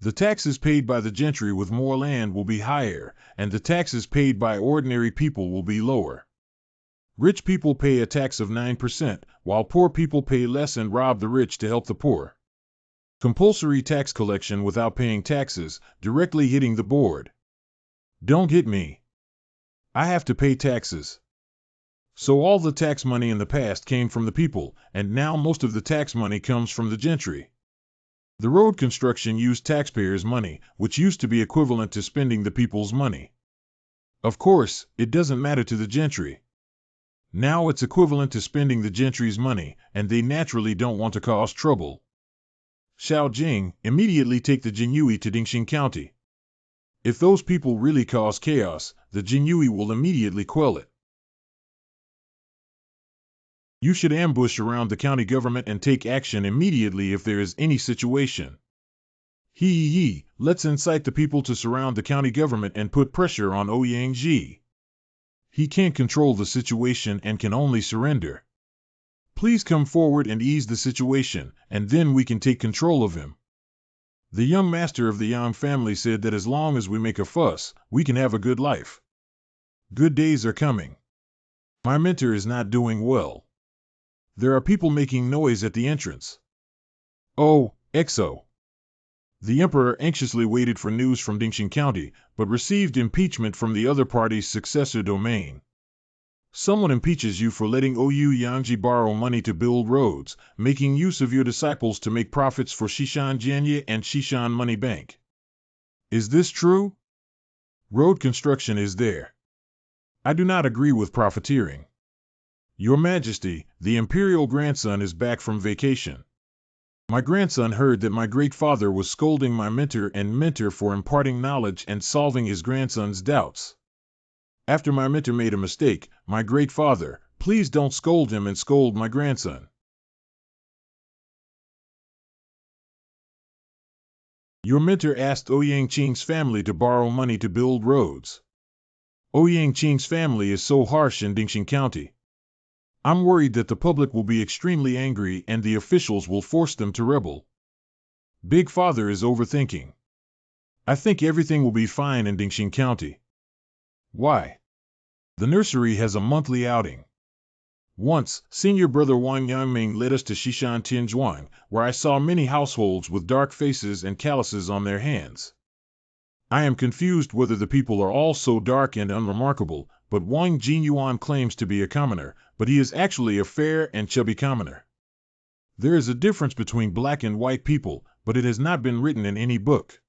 The taxes paid by the gentry with more land will be higher, and the taxes paid by ordinary people will be lower. Rich people pay a tax of 9%, while poor people pay less and rob the rich to help the poor. Compulsory tax collection without paying taxes, directly hitting the board. Don't hit me. I have to pay taxes. So all the tax money in the past came from the people, and now most of the tax money comes from the gentry. The road construction used taxpayers' money, which used to be equivalent to spending the people's money. Of course, it doesn't matter to the gentry. Now it's equivalent to spending the gentry's money, and they naturally don't want to cause trouble. Xiao Jing, immediately take the Jinyui to Dingxing County. If those people really cause chaos, the Jinyui will immediately quell it. You should ambush around the county government and take action immediately if there is any situation. Let's incite the people to surround the county government and put pressure on Ouyangji. He can't control the situation and can only surrender. Please come forward and ease the situation, and then we can take control of him. The young master of the Yang family said that as long as we make a fuss, we can have a good life. Good days are coming. My mentor is not doing well. There are people making noise at the entrance. Oh, XO. The emperor anxiously waited for news from Dingxing County, but received impeachment from the other party's successor domain. Someone impeaches you for letting Ouyangji borrow money to build roads, making use of your disciples to make profits for Shishan Jianye and Shishan Money Bank. Is this true? Road construction is there. I do not agree with profiteering. Your Majesty, the Imperial grandson is back from vacation. My grandson heard that my great father was scolding my mentor for imparting knowledge and solving his grandson's doubts. After my mentor made a mistake, my great father, please don't scold him and scold my grandson. Your mentor asked Ouyangqing's family to borrow money to build roads. Ouyangqing's family is so harsh in Dingxing County. I'm worried that the public will be extremely angry and the officials will force them to rebel. Big Father is overthinking. I think everything will be fine in Dingxing County. Why? The nursery has a monthly outing. Once, senior brother Wang Yangming led us to Shishan Tianzhuang, where I saw many households with dark faces and calluses on their hands. I am confused whether the people are all so dark and unremarkable, but Wang Jinyuan claims to be a commoner, but he is actually a fair and chubby commoner. There is a difference between black and white people, but it has not been written in any book.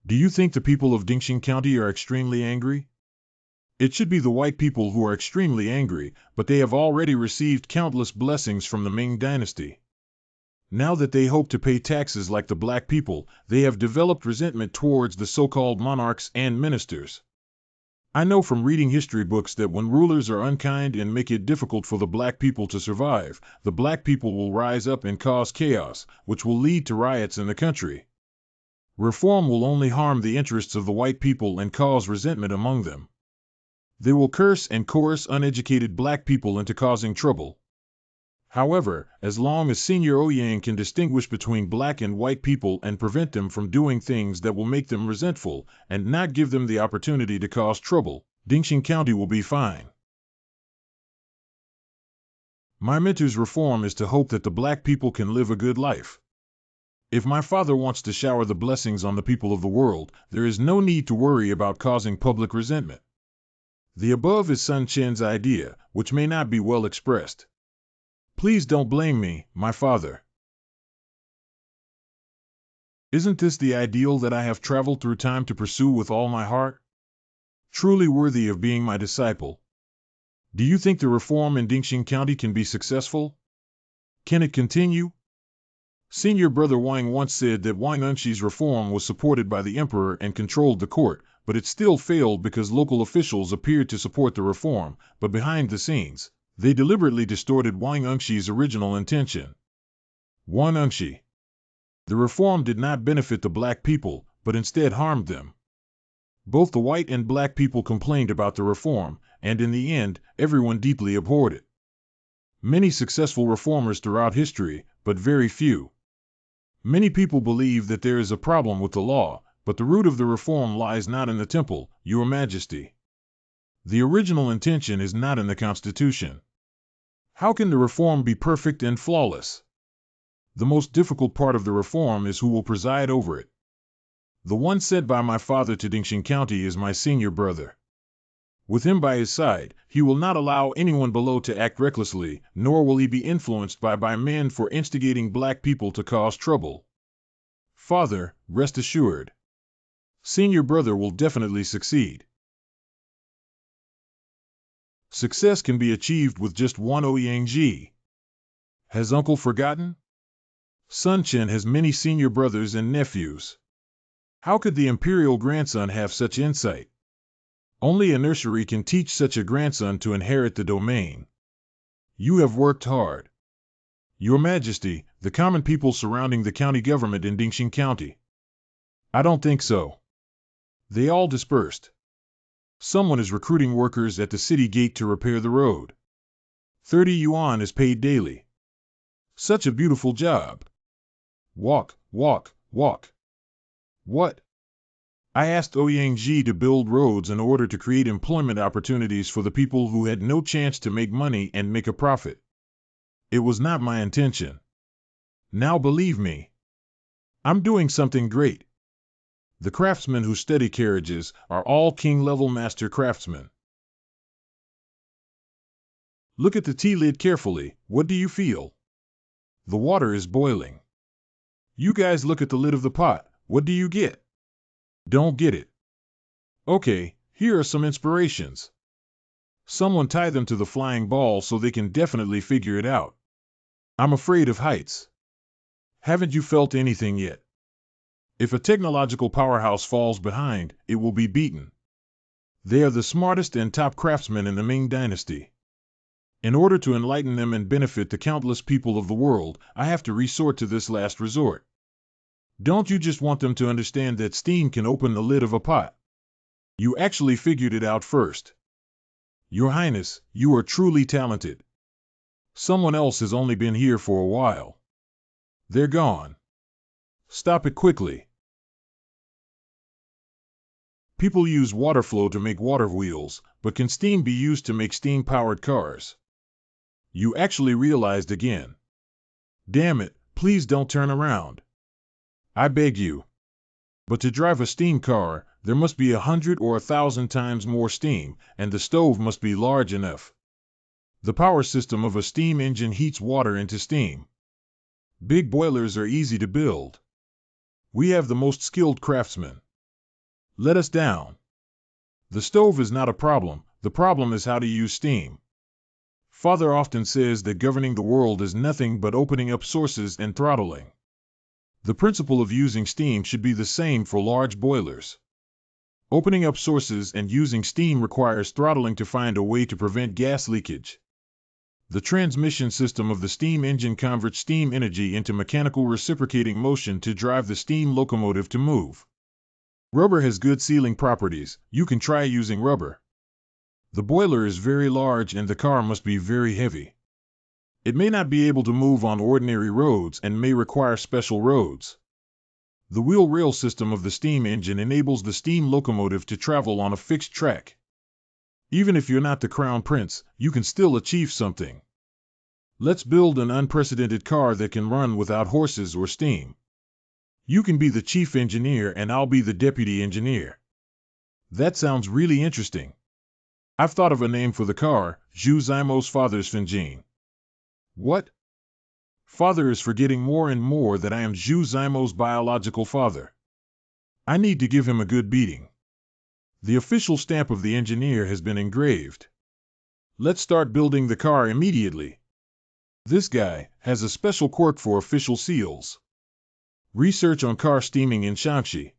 Do you think the people of Dingxing County are extremely angry? It should be the white people who are extremely angry, but they have already received countless blessings from the Ming Dynasty. Now that they hope to pay taxes like the black people, they have developed resentment towards the so-called monarchs and ministers. I know from reading history books that when rulers are unkind and make it difficult for the black people to survive, the black people will rise up and cause chaos, which will lead to riots in the country. Reform will only harm the interests of the white people and cause resentment among them. They will curse and coerce uneducated black people into causing trouble. However, as long as Senior Ouyang can distinguish between black and white people and prevent them from doing things that will make them resentful, and not give them the opportunity to cause trouble, Dingxing County will be fine. My mentor's reform is to hope that the black people can live a good life. If my father wants to shower the blessings on the people of the world, there is no need to worry about causing public resentment. The above is Sun Chen's idea, which may not be well expressed. Please don't blame me, my father. Isn't this the ideal that I have traveled through time to pursue with all my heart? Truly worthy of being my disciple. Do you think the reform in Dingxing County can be successful? Can it continue? Senior brother Wang once said that Wang Unxi's reform was supported by the emperor and controlled the court, but it still failed because local officials appeared to support the reform, but behind the scenes, they deliberately distorted Wang Unxi's original intention. Wang Unxi. The reform did not benefit the black people, but instead harmed them. Both the white and black people complained about the reform, and in the end, everyone deeply abhorred it. Many successful reformers throughout history, but very few. Many people believe that there is a problem with the law, but the root of the reform lies not in the temple, Your Majesty. The original intention is not in the Constitution. How can the reform be perfect and flawless? The most difficult part of the reform is who will preside over it. The one sent by my father to Dingxing County is my senior brother. With him by his side, he will not allow anyone below to act recklessly, nor will he be influenced by men for instigating black people to cause trouble. Father, rest assured. Senior brother will definitely succeed. Success can be achieved with just one Ouyangji. Has uncle forgotten? Sun Chen has many senior brothers and nephews. How could the Imperial grandson have such insight? Only a nursery can teach such a grandson to inherit the domain. You have worked hard. Your Majesty, the common people surrounding the county government in Dingxing County. I don't think so. They all dispersed. Someone is recruiting workers at the city gate to repair the road. 30 yuan is paid daily. Such a beautiful job. Walk, walk, walk. What? I asked Ouyangji to build roads in order to create employment opportunities for the people who had no chance to make money and make a profit. It was not my intention. Now believe me. I'm doing something great. The craftsmen who study carriages are all king-level master craftsmen. Look at the tea lid carefully. What do you feel? The water is boiling. You guys look at the lid of the pot. What do you get? Don't get it. Okay, here are some inspirations. Someone tie them to the flying ball so they can definitely figure it out. I'm afraid of heights. Haven't you felt anything yet? If a technological powerhouse falls behind, it will be beaten. They are the smartest and top craftsmen in the Ming Dynasty. In order to enlighten them and benefit the countless people of the world, I have to resort to this last resort. Don't you just want them to understand that steam can open the lid of a pot? You actually figured it out first. Your Highness, you are truly talented. Someone else has only been here for a while. They're gone. Stop it quickly. People use water flow to make water wheels, but can steam be used to make steam-powered cars? You actually realized again. Damn it, please don't turn around. I beg you. But to drive a steam car, there must be 100 or 1,000 times more steam, and the stove must be large enough. The power system of a steam engine heats water into steam. Big boilers are easy to build. We have the most skilled craftsmen. Let us down. The stove is not a problem. The problem is how to use steam. Father often says that governing the world is nothing but opening up sources and throttling. The principle of using steam should be the same for large boilers. Opening up sources and using steam requires throttling to find a way to prevent gas leakage. The transmission system of the steam engine converts steam energy into mechanical reciprocating motion to drive the steam locomotive to move. Rubber has good sealing properties. You can try using rubber. The boiler is very large and the car must be very heavy. It may not be able to move on ordinary roads and may require special roads. The wheel rail system of the steam engine enables the steam locomotive to travel on a fixed track. Even if you're not the crown prince, you can still achieve something. Let's build an unprecedented car that can run without horses or steam. You can be the chief engineer and I'll be the deputy engineer. That sounds really interesting. I've thought of a name for the car, Zhu Zimo's father's Finjin. What? Father is forgetting more and more that I am Zhu Zimo's biological father. I need to give him a good beating. The official stamp of the engineer has been engraved. Let's start building the car immediately. This guy has a special quirk for official seals. Research on car steaming in Shanxi.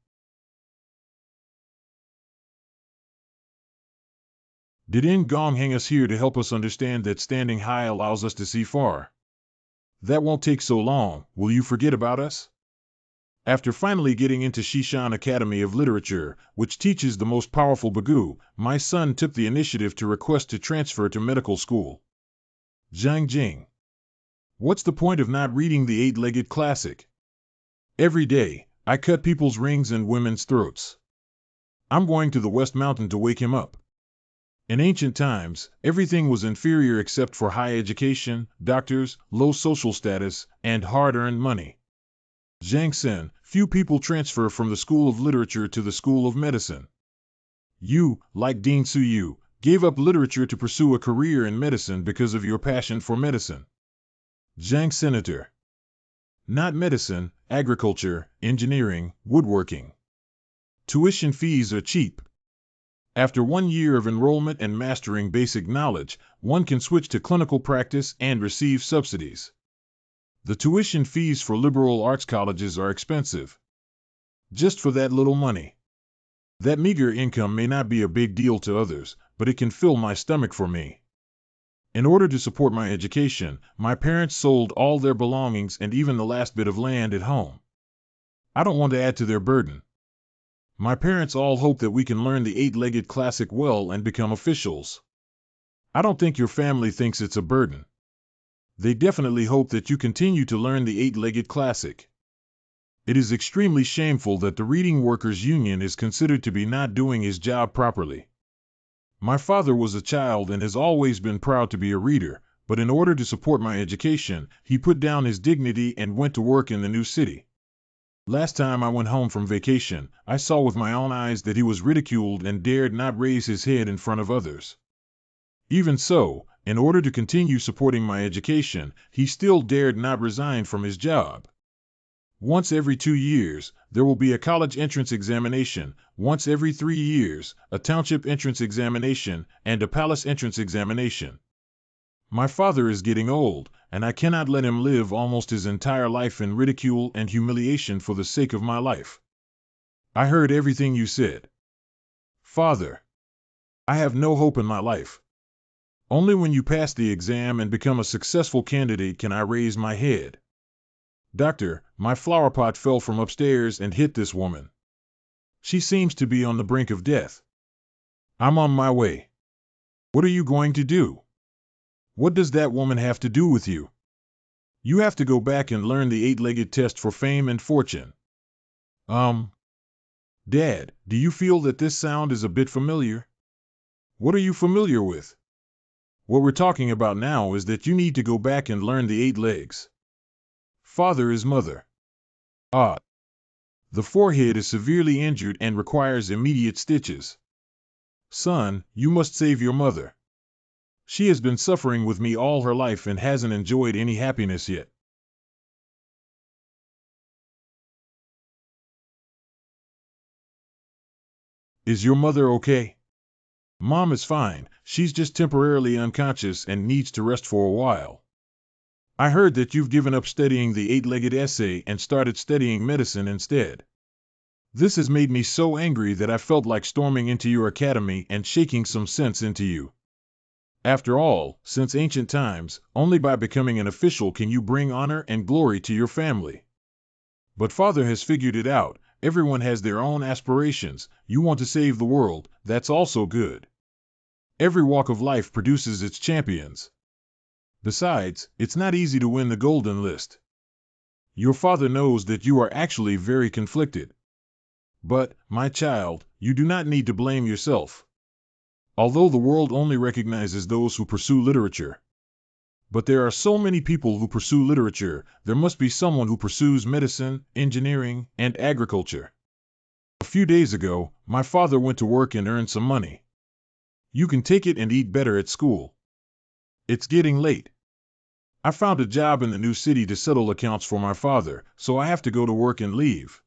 Did In Gong hang us here to help us understand that standing high allows us to see far? That won't take so long. Will you forget about us? After finally getting into Shishan Academy of Literature, which teaches the most powerful Bagoo, my son took the initiative to request to transfer to medical school. Zhang Jing. What's the point of not reading the eight-legged classic? Every day, I cut people's rings and women's throats. I'm going to the West Mountain to wake him up. In ancient times, everything was inferior except for high education, doctors, low social status, and hard-earned money. Zhang Sen, few people transfer from the School of Literature to the School of Medicine. You, like Dean Suyu, gave up literature to pursue a career in medicine because of your passion for medicine. Zhang Senator. Not medicine, agriculture, engineering, woodworking. Tuition fees are cheap. After 1 year of enrollment and mastering basic knowledge, one can switch to clinical practice and receive subsidies. The tuition fees for liberal arts colleges are expensive. Just for that little money. That meager income may not be a big deal to others, but it can fill my stomach for me. In order to support my education, my parents sold all their belongings and even the last bit of land at home. I don't want to add to their burden. My parents all hope that we can learn the eight-legged classic well and become officials. I don't think your family thinks it's a burden. They definitely hope that you continue to learn the eight-legged classic. It is extremely shameful that the Reading Workers' Union is considered to be not doing his job properly. My father was a child and has always been proud to be a reader, but in order to support my education, he put down his dignity and went to work in the new city. Last time I went home from vacation, I saw with my own eyes that he was ridiculed and dared not raise his head in front of others. Even so, in order to continue supporting my education, he still dared not resign from his job. Once every 2 years, there will be a college entrance examination, once every 3 years, a township entrance examination, and a palace entrance examination. My father is getting old, and I cannot let him live almost his entire life in ridicule and humiliation for the sake of my life. I heard everything you said. Father, I have no hope in my life. Only when you pass the exam and become a successful candidate can I raise my head. Doctor, my flower pot fell from upstairs and hit this woman. She seems to be on the brink of death. I'm on my way. What are you going to do? What does that woman have to do with you? You have to go back and learn the eight-legged test for fame and fortune. Dad, do you feel that this sound is a bit familiar? What are you familiar with? What we're talking about now is that you need to go back and learn the 8 legs. Father is mother. The forehead is severely injured and requires immediate stitches. Son, you must save your mother. She has been suffering with me all her life and hasn't enjoyed any happiness yet. Is your mother okay? Mom is fine, she's just temporarily unconscious and needs to rest for a while. I heard that you've given up studying the 8-legged essay and started studying medicine instead. This has made me so angry that I felt like storming into your academy and shaking some sense into you. After all, since ancient times, only by becoming an official can you bring honor and glory to your family. But Father has figured it out, everyone has their own aspirations, you want to save the world, that's also good. Every walk of life produces its champions. Besides, it's not easy to win the golden list. Your father knows that you are actually very conflicted. But, my child, you do not need to blame yourself. Although the world only recognizes those who pursue literature. But there are so many people who pursue literature, there must be someone who pursues medicine, engineering, and agriculture. A few days ago, my father went to work and earned some money. You can take it and eat better at school. It's getting late. I found a job in the new city to settle accounts for my father, so I have to go to work and leave.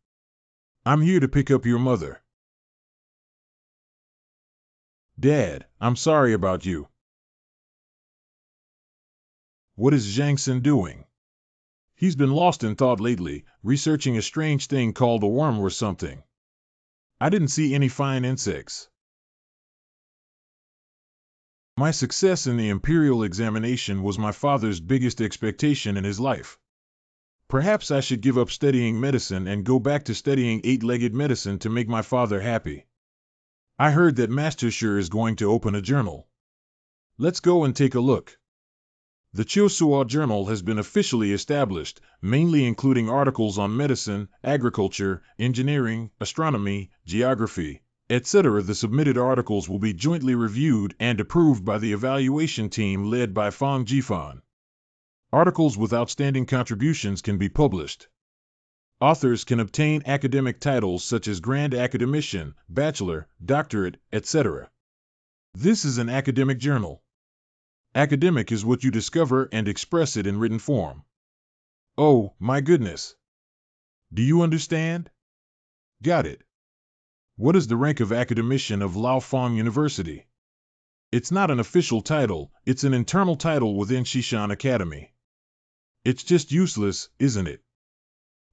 I'm here to pick up your mother. Dad, I'm sorry about you. What is Zhang Sen doing? He's been lost in thought lately, researching a strange thing called a worm or something. I didn't see any fine insects. My success in the Imperial examination was my father's biggest expectation in his life. Perhaps I should give up studying medicine and go back to studying eight-legged medicine to make my father happy. I heard that Master Sure is going to open a journal. Let's go and take a look. The Chosua Journal has been officially established, mainly including articles on medicine, agriculture, engineering, astronomy, geography, etc. The submitted articles will be jointly reviewed and approved by the evaluation team led by Fang Jifan. Articles with outstanding contributions can be published. Authors can obtain academic titles such as Grand Academician, Bachelor, Doctorate, etc. This is an academic journal. Academic is what you discover and express it in written form. Oh, my goodness. Do you understand? Got it. What is the rank of academician of Laofeng University? It's not an official title, it's an internal title within Shishan Academy. It's just useless, isn't it?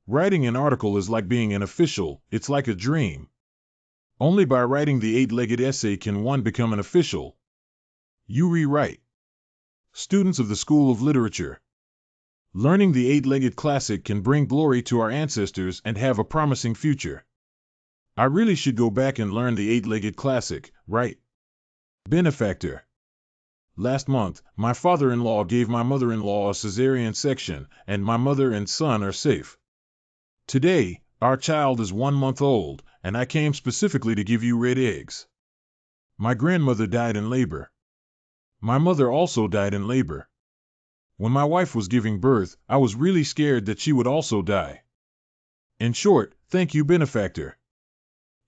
Writing an article is like being an official, it's like a dream. Only by writing the eight-legged essay can one become an official. You rewrite. Students of the School of Literature. Learning the eight-legged classic can bring glory to our ancestors and have a promising future. I really should go back and learn the eight-legged classic, right? Benefactor. Last month, my father-in-law gave my mother-in-law a cesarean section, and my mother and son are safe. Today, our child is 1 month old, and I came specifically to give you red eggs. My grandmother died in labor. My mother also died in labor. When my wife was giving birth, I was really scared that she would also die. In short, thank you, benefactor.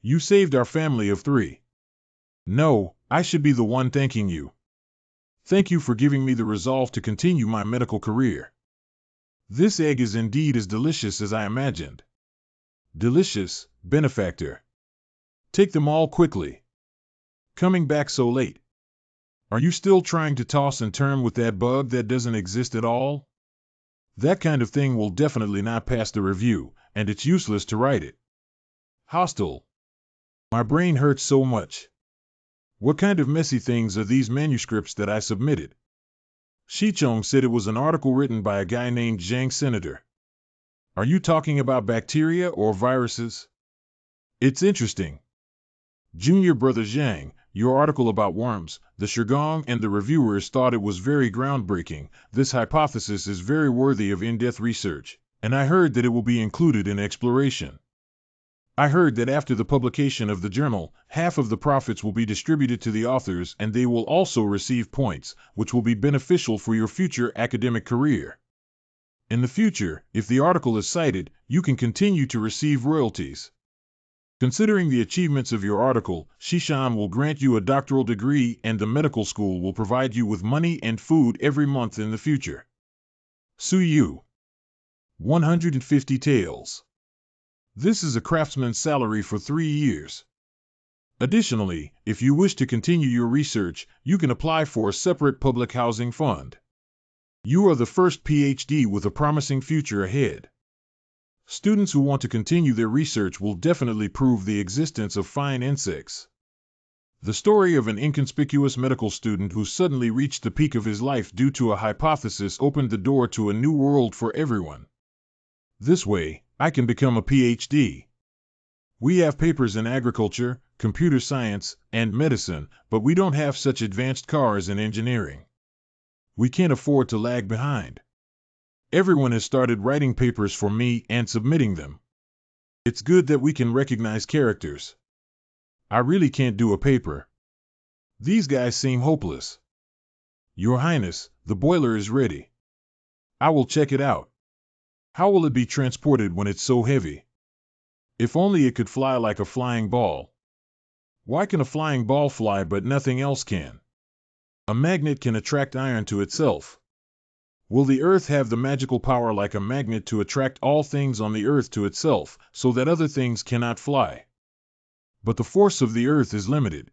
You saved our family of 3. No, I should be the one thanking you. Thank you for giving me the resolve to continue my medical career. This egg is indeed as delicious as I imagined. Delicious, benefactor. Take them all quickly. Coming back so late. Are you still trying to toss and turn with that bug that doesn't exist at all? That kind of thing will definitely not pass the review, and it's useless to write it. Hostile. My brain hurts so much. What kind of messy things are these manuscripts that I submitted? Shichong said it was an article written by a guy named Zhang Senator. Are you talking about bacteria or viruses? It's interesting. Junior Brother Zhang, your article about worms, the Shigong and the reviewers thought it was very groundbreaking. This hypothesis is very worthy of in-depth research, and I heard that it will be included in exploration. I heard that after the publication of the journal, half of the profits will be distributed to the authors and they will also receive points, which will be beneficial for your future academic career. In the future, if the article is cited, you can continue to receive royalties. Considering the achievements of your article, Shishan will grant you a doctoral degree and the medical school will provide you with money and food every month in the future. Suyu. 150 taels. This is a craftsman's salary for 3 years. Additionally, if you wish to continue your research, you can apply for a separate public housing fund. You are the first PhD with a promising future ahead. Students who want to continue their research will definitely prove the existence of fine insects. The story of an inconspicuous medical student who suddenly reached the peak of his life due to a hypothesis opened the door to a new world for everyone. This way, I can become a PhD. We have papers in agriculture, computer science, and medicine, but we don't have such advanced cars in engineering. We can't afford to lag behind. Everyone has started writing papers for me and submitting them. It's good that we can recognize characters. I really can't do a paper. These guys seem hopeless. Your Highness, the boiler is ready. I will check it out. How will it be transported when it's so heavy? If only it could fly like a flying ball. Why can a flying ball fly but nothing else can? A magnet can attract iron to itself. Will the earth have the magical power like a magnet to attract all things on the earth to itself, so that other things cannot fly? But the force of the earth is limited.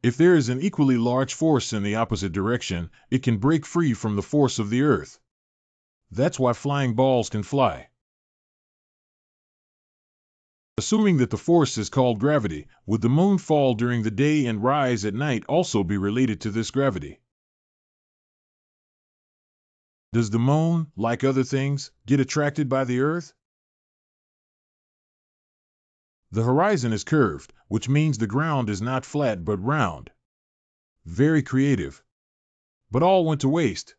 If there is an equally large force in the opposite direction, it can break free from the force of the earth. That's why flying balls can fly. Assuming that the force is called gravity, would the moon fall during the day and rise at night also be related to this gravity? Does the moon, like other things, get attracted by the Earth? The horizon is curved, which means the ground is not flat but round. Very creative. But all went to waste.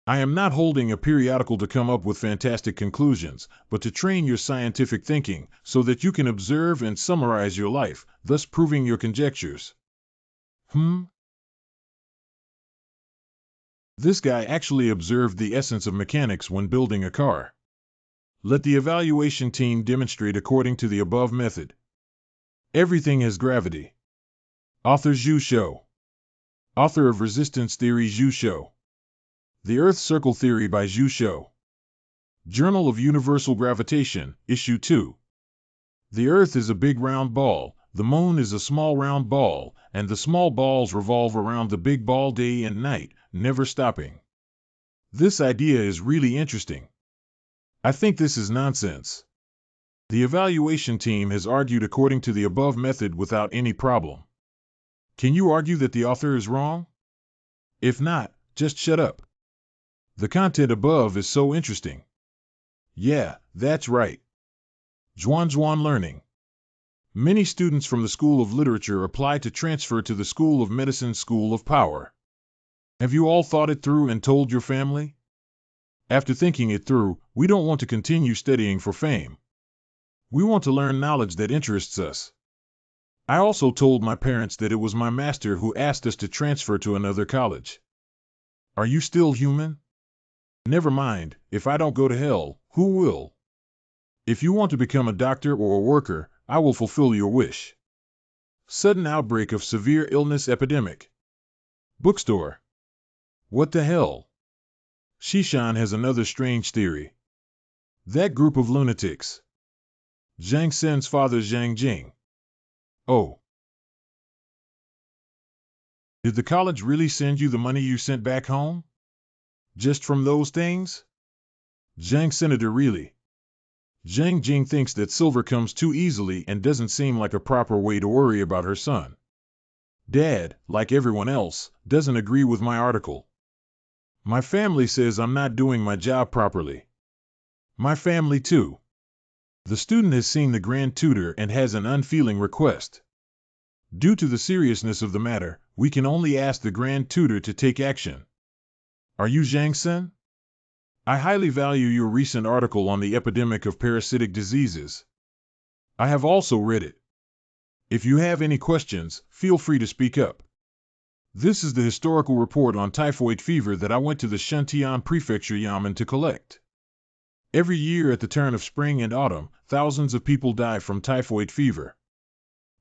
I am not holding a periodical to come up with fantastic conclusions, but to train your scientific thinking so that you can observe and summarize your life, thus proving your conjectures. This guy actually observed the essence of mechanics when building a car. Let the evaluation team demonstrate according to the above method. Everything has gravity. Author Zhu Shou. Author of Resistance Theory Zhu Shou. The Earth Circle Theory by Zhu Shou. Journal of Universal Gravitation, Issue 2. The Earth is a big round ball, the Moon is a small round ball, and the small balls revolve around the big ball day and night, never stopping. This idea is really interesting. I think this is nonsense. The evaluation team has argued according to the above method without any problem. Can you argue that the author is wrong? If not, just shut up. The content above is so interesting. Yeah, that's right. Zhuan Learning. Many students from the School of Literature apply to transfer to the School of Medicine School of Power. Have you all thought it through and told your family? After thinking it through, we don't want to continue studying for fame. We want to learn knowledge that interests us. I also told my parents that it was my master who asked us to transfer to another college. Are you still human? Never mind, if I don't go to hell, who will? If you want to become a doctor or a worker, I will fulfill your wish. Sudden outbreak of severe illness epidemic. Bookstore. What the hell? Shishan has another strange theory. That group of lunatics. Zhang Sen's father Zhang Jing. Oh. Did the college really send you the money you sent back home? Just from those things? Zhang Senator really. Zhang Jing thinks that silver comes too easily and doesn't seem like a proper way to worry about her son. Dad, like everyone else, doesn't agree with my article. My family says I'm not doing my job properly. My family too. The student has seen the grand tutor and has an unfeeling request. Due to the seriousness of the matter, we can only ask the grand tutor to take action. Are you Zhang Sen? I highly value your recent article on the epidemic of parasitic diseases. I have also read it. If you have any questions, feel free to speak up. This is the historical report on typhoid fever that I went to the Shentian Prefecture Yamen to collect. Every year at the turn of spring and autumn, thousands of people die from typhoid fever.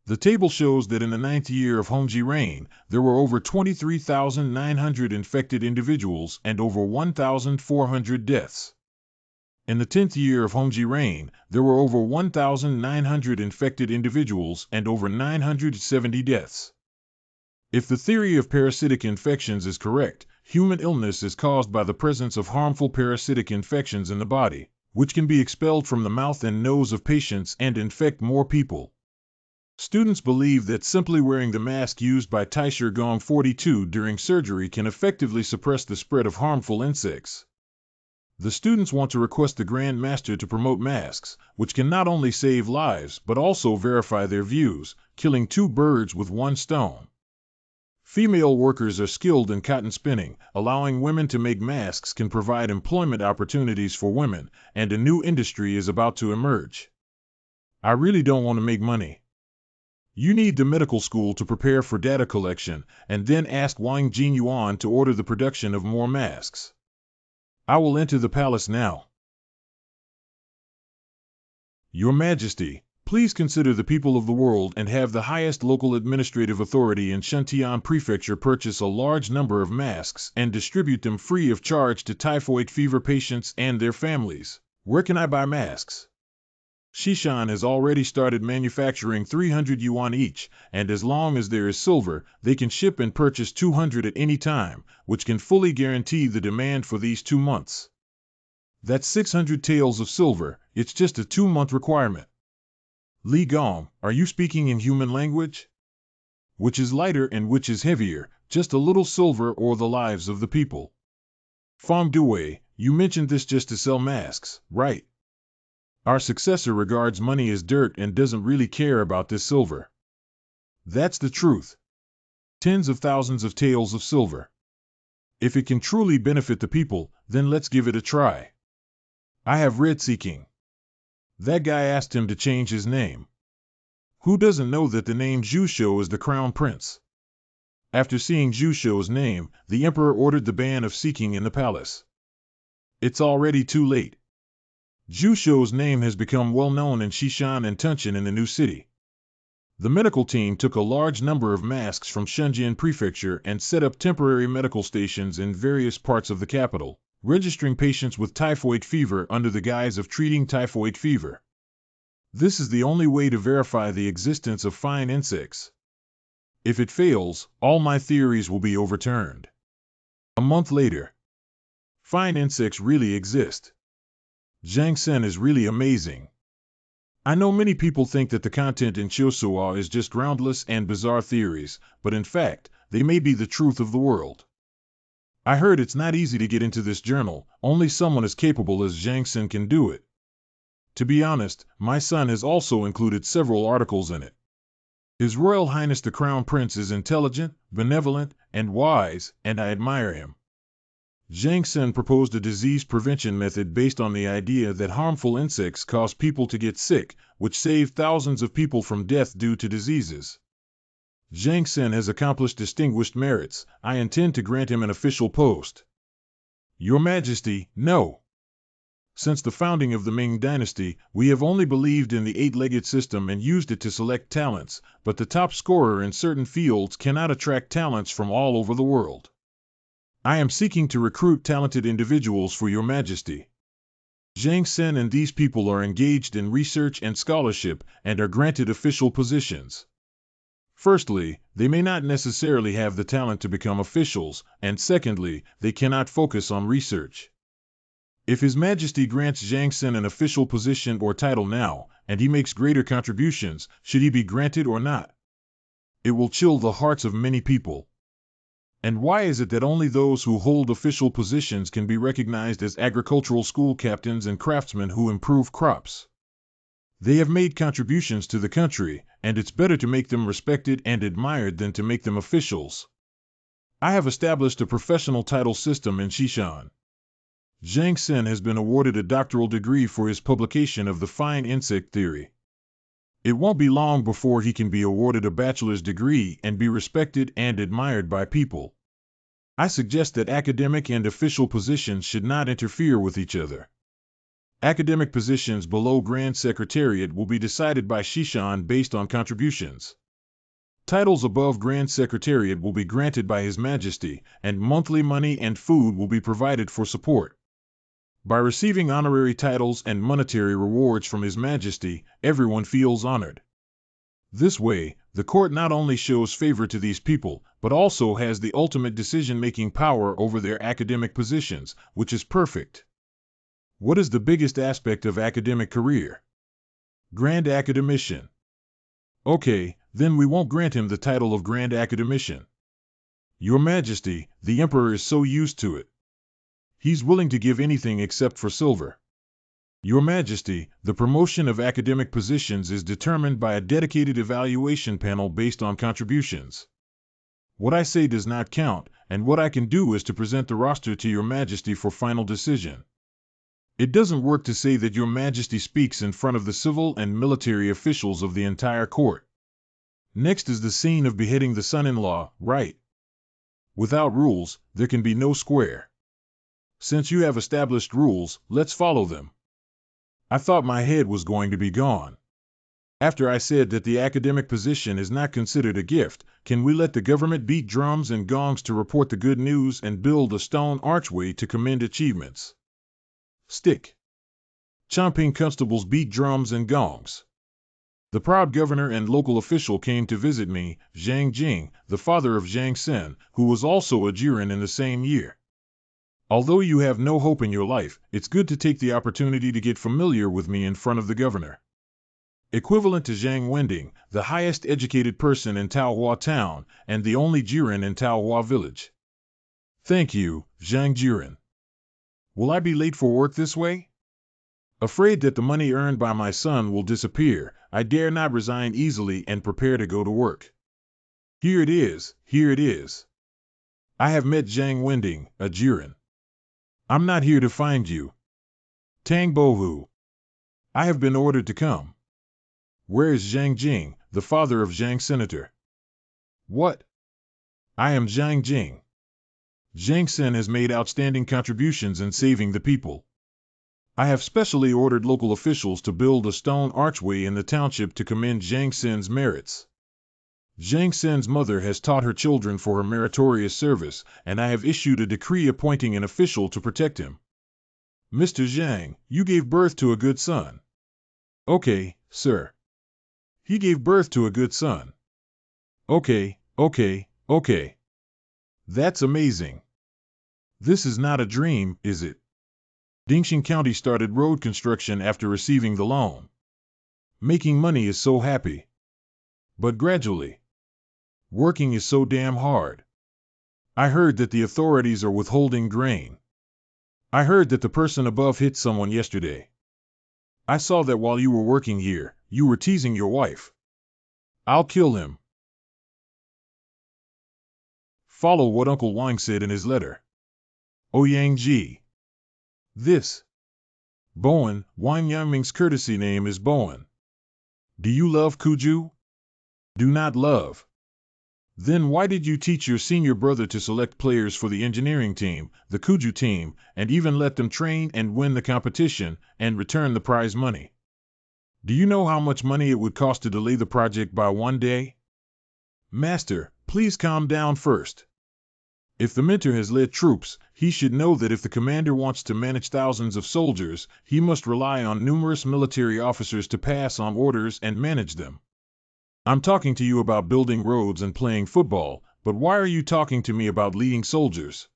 The table shows that in the 9th year of Hongji reign, there were over 23,900 infected individuals and over 1,400 deaths. In the 10th year of Hongji reign, there were over 1,900 infected individuals and over 970 deaths. If the theory of parasitic infections is correct, human illness is caused by the presence of harmful parasitic infections in the body, which can be expelled from the mouth and nose of patients and infect more people. Students believe that simply wearing the mask used by Taisher Gong 42 during surgery can effectively suppress the spread of harmful insects. The students want to request the Grand Master to promote masks, which can not only save lives but also verify their views, killing two birds with one stone. Female workers are skilled in cotton spinning. Allowing women to make masks can provide employment opportunities for women, and a new industry is about to emerge. I really don't want to make money. You need the medical school to prepare for data collection, and then ask Wang Jinyuan to order the production of more masks. I will enter the palace now. Your Majesty, please consider the people of the world and have the highest local administrative authority in Shentian Prefecture purchase a large number of masks and distribute them free of charge to typhoid fever patients and their families. Where can I buy masks? Shishan has already started manufacturing 300 yuan each, and as long as there is silver, they can ship and purchase 200 at any time, which can fully guarantee the demand for these 2 months. That's 600 taels of silver. It's just a 2-month requirement. Li Gong, are you speaking in human language? Which is lighter and which is heavier, just a little silver or the lives of the people? Feng Due, you mentioned this just to sell masks, right? Our successor regards money as dirt and doesn't really care about this silver. That's the truth. Tens of thousands of taels of silver. If it can truly benefit the people, then let's give it a try. I have read Seeking. That guy asked him to change his name. Who doesn't know that the name Jusho is the crown prince? After seeing Jusho's name, the emperor ordered the ban of seeking in the palace. It's already too late. Jusho's name has become well known in Shishan and Tunshan in the new city. The medical team took a large number of masks from Shenzhen Prefecture and set up temporary medical stations in various parts of the capital, registering patients with typhoid fever under the guise of treating typhoid fever. This is the only way to verify the existence of fine insects. If it fails, all my theories will be overturned. A month later. Fine insects really exist. Zhang Sen is really amazing. I know many people think that the content in Chosua is just groundless and bizarre theories, but in fact, they may be the truth of the world. I heard it's not easy to get into this journal, only someone as capable as Zhang Sen can do it. To be honest, my son has also included several articles in it. His Royal Highness the Crown Prince is intelligent, benevolent, and wise, and I admire him. Zhang Sen proposed a disease prevention method based on the idea that harmful insects cause people to get sick, which saved thousands of people from death due to diseases. Zhang Sen has accomplished distinguished merits. I intend to grant him an official post. Your Majesty, no. Since the founding of the Ming Dynasty, we have only believed in the eight-legged system and used it to select talents, but the top scorer in certain fields cannot attract talents from all over the world. I am seeking to recruit talented individuals for your Majesty. Zhang Sen and these people are engaged in research and scholarship and are granted official positions. Firstly, they may not necessarily have the talent to become officials, and secondly, they cannot focus on research. If His Majesty grants Zhang Sen an official position or title now, and he makes greater contributions, should he be granted or not? It will chill the hearts of many people. And why is it that only those who hold official positions can be recognized as agricultural school captains and craftsmen who improve crops? They have made contributions to the country, and it's better to make them respected and admired than to make them officials. I have established a professional title system in Shishan. Zhang Sen has been awarded a doctoral degree for his publication of the fine insect theory. It won't be long before he can be awarded a bachelor's degree and be respected and admired by people. I suggest that academic and official positions should not interfere with each other. Academic positions below Grand Secretariat will be decided by Shishan based on contributions. Titles above Grand Secretariat will be granted by His Majesty, and monthly money and food will be provided for support. By receiving honorary titles and monetary rewards from His Majesty, everyone feels honored. This way, the court not only shows favor to these people, but also has the ultimate decision-making power over their academic positions, which is perfect. What is the biggest aspect of academic career? Grand Academician. Okay, then we won't grant him the title of Grand Academician. Your Majesty, the Emperor is so used to it. He's willing to give anything except for silver. Your Majesty, the promotion of academic positions is determined by a dedicated evaluation panel based on contributions. What I say does not count, and what I can do is to present the roster to Your Majesty for final decision. It doesn't work to say that Your Majesty speaks in front of the civil and military officials of the entire court. Next is the scene of beheading the son-in-law, right? Without rules, there can be no square. Since you have established rules, let's follow them. I thought my head was going to be gone. After I said that the academic position is not considered a gift, can we let the government beat drums and gongs to report the good news and build a stone archway to commend achievements? Stick. Chomping constables beat drums and gongs. The proud governor and local official came to visit me, Zhang Jing, the father of Zhang Sen, who was also a Jiren in the same year. Although you have no hope in your life, it's good to take the opportunity to get familiar with me in front of the governor. Equivalent to Zhang Wending, the highest educated person in Taohua town, and the only Jiren in Taohua village. Thank you, Zhang Jiren. Will I be late for work this way? Afraid that the money earned by my son will disappear, I dare not resign easily and prepare to go to work. Here it is, here it is. I have met Zhang Wending, a Jiren. I'm not here to find you. Tang Bohu. I have been ordered to come. Where is Zhang Jing, the father of Zhang Senator? What? I am Zhang Jing. Zhang Sen has made outstanding contributions in saving the people. I have specially ordered local officials to build a stone archway in the township to commend Zhang Sen's merits. Zhang Sen's mother has taught her children for her meritorious service, and I have issued a decree appointing an official to protect him. Mr. Zhang, you gave birth to a good son. Okay, sir. He gave birth to a good son. Okay. That's amazing. This is not a dream, is it? Dingxing County started road construction after receiving the loan. Making money is so happy. But gradually. Working is so damn hard. I heard that the authorities are withholding grain. I heard that the person above hit someone yesterday. I saw that while you were working here, you were teasing your wife. I'll kill him. Follow what Uncle Wang said in his letter. Ouyang Ji. This. Bowen, Wang Yangming's courtesy name is Bowen. Do you love Kuju? Do not love. Then why did you teach your senior brother to select players for the engineering team, the Kuju team, and even let them train and win the competition, and return the prize money? Do you know how much money it would cost to delay the project by 1 day? Master, please calm down first. If the mentor has led troops, he should know that if the commander wants to manage thousands of soldiers, he must rely on numerous military officers to pass on orders and manage them. I'm talking to you about building roads and playing football, but why are you talking to me about leading soldiers?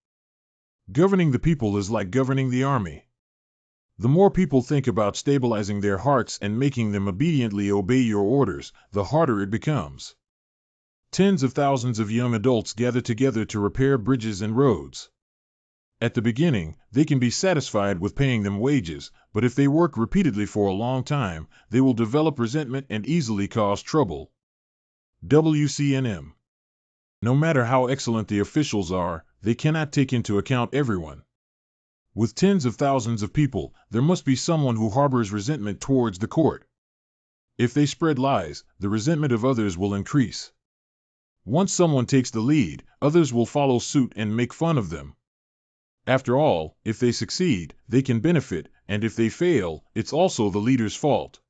Governing the people is like governing the army. The more people think about stabilizing their hearts and making them obediently obey your orders, the harder it becomes. Tens of thousands of young adults gather together to repair bridges and roads. At the beginning, they can be satisfied with paying them wages, but if they work repeatedly for a long time, they will develop resentment and easily cause trouble. WCNM. No matter how excellent the officials are, they cannot take into account everyone. With tens of thousands of people, there must be someone who harbors resentment towards the court. If they spread lies, the resentment of others will increase. Once someone takes the lead, others will follow suit and make fun of them. After all, if they succeed, they can benefit, and if they fail, it's also the leader's fault.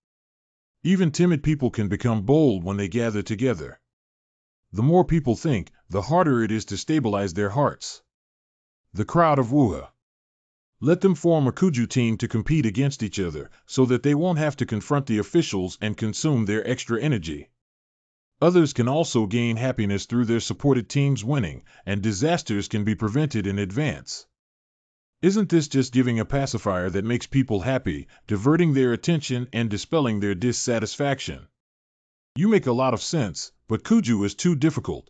Even timid people can become bold when they gather together. The more people think, the harder it is to stabilize their hearts. The crowd of Wuha. Let them form a Kuju team to compete against each other, so that they won't have to confront the officials and consume their extra energy. Others can also gain happiness through their supported teams winning, and disasters can be prevented in advance. Isn't this just giving a pacifier that makes people happy, diverting their attention and dispelling their dissatisfaction? You make a lot of sense, but Kuju is too difficult.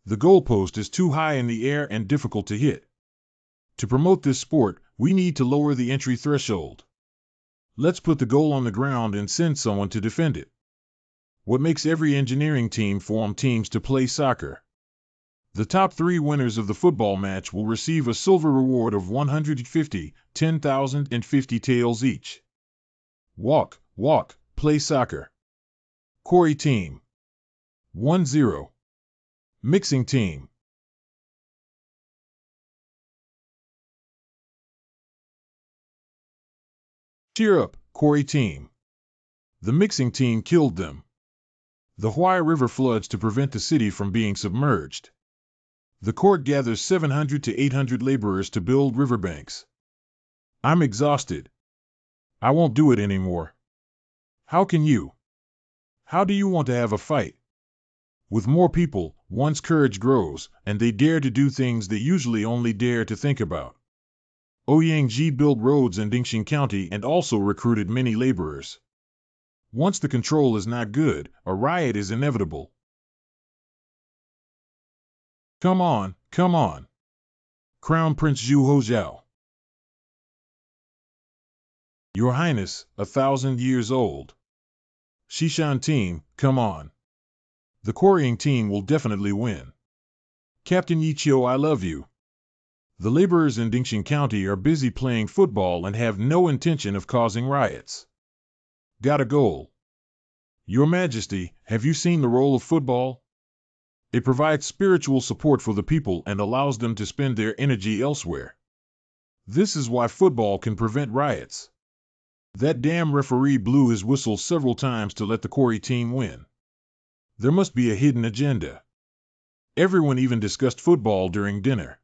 The goalpost is too high in the air and difficult to hit. To promote this sport, we need to lower the entry threshold. Let's put the goal on the ground and send someone to defend it. What makes every engineering team form teams to play soccer? The top 3 winners of the football match will receive a silver reward of 150, 10,000 and 50 taels each. Walk, play soccer. Quarry team. 1-0. Mixing team. Cheer up, quarry team. The mixing team killed them. The Huai River floods to prevent the city from being submerged. The court gathers 700 to 800 laborers to build riverbanks. I'm exhausted. I won't do it anymore. How can you? How do you want to have a fight? With more people, one's courage grows, and they dare to do things they usually only dare to think about. Ouyang Ji built roads in Dingxing County and also recruited many laborers. Once the control is not good, a riot is inevitable. Come on. Crown Prince Zhu Hozhao. Your Highness, 1,000 years old. Shishan team, come on. The quarrying team will definitely win. Captain Yichio, I love you. The laborers in Dingshan County are busy playing football and have no intention of causing riots. Got a goal. Your Majesty, have you seen the role of football? It provides spiritual support for the people and allows them to spend their energy elsewhere. This is why football can prevent riots. That damn referee blew his whistle several times to let the quarry team win. There must be a hidden agenda. Everyone even discussed football during dinner.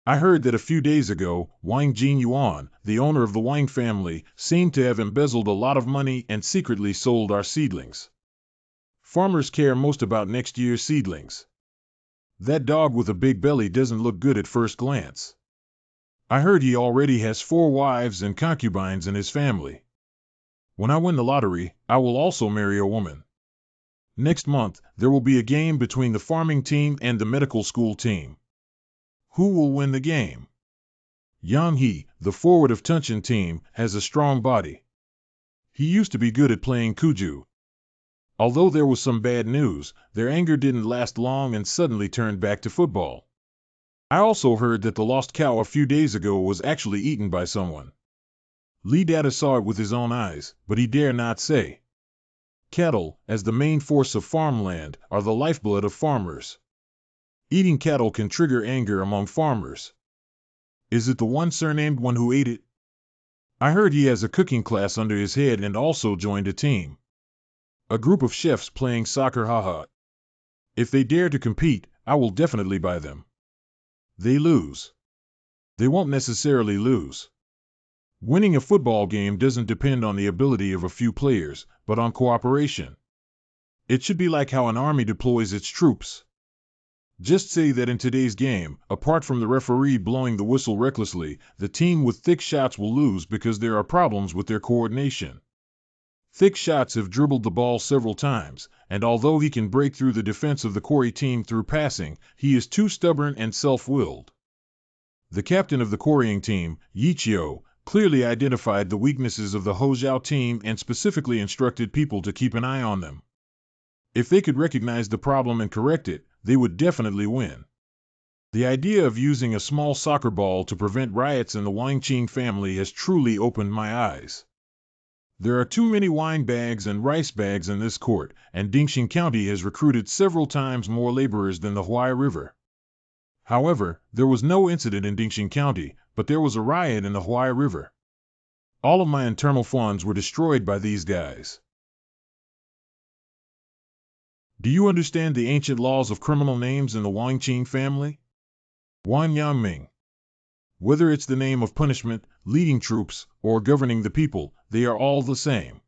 I heard that a few days ago, Wang Jinyuan, the owner of the Wang family, seemed to have embezzled a lot of money and secretly sold our seedlings. Farmers care most about next year's seedlings. That dog with a big belly doesn't look good at first glance. I heard he already has 4 wives and concubines in his family. When I win the lottery, I will also marry a woman. Next month, there will be a game between the farming team and the medical school team. Who will win the game? Yang He, the forward of Tunshan team, has a strong body. He used to be good at playing Kuju. Although there was some bad news, their anger didn't last long and suddenly turned back to football. I also heard that the lost cow a few days ago was actually eaten by someone. Li Data saw it with his own eyes, but he dare not say. Cattle, as the main force of farmland, are the lifeblood of farmers. Eating cattle can trigger anger among farmers. Is it the one surnamed one who ate it? I heard he has a cooking class under his head and also joined a team. A group of chefs playing soccer, haha. If they dare to compete, I will definitely buy them. They lose. They won't necessarily lose. Winning a football game doesn't depend on the ability of a few players, but on cooperation. It should be like how an army deploys its troops. Just say that in today's game, apart from the referee blowing the whistle recklessly, the team with thick shots will lose because there are problems with their coordination. Thick shots have dribbled the ball several times, and although he can break through the defense of the quarry team through passing, he is too stubborn and self-willed. The captain of the quarrying team, Yichio, clearly identified the weaknesses of the Hozhou team and specifically instructed people to keep an eye on them. If they could recognize the problem and correct it, they would definitely win. The idea of using a small soccer ball to prevent riots in the Wangqing family has truly opened my eyes. There are too many wine bags and rice bags in this court, and Dingshan County has recruited several times more laborers than the Huai River. However, there was no incident in Dingshan County, but there was a riot in the Huai River. All of my internal funds were destroyed by these guys. Do you understand the ancient laws of criminal names in the Wangqing family? Wan Yang Ming. Whether it's the name of punishment, leading troops, or governing the people, they are all the same.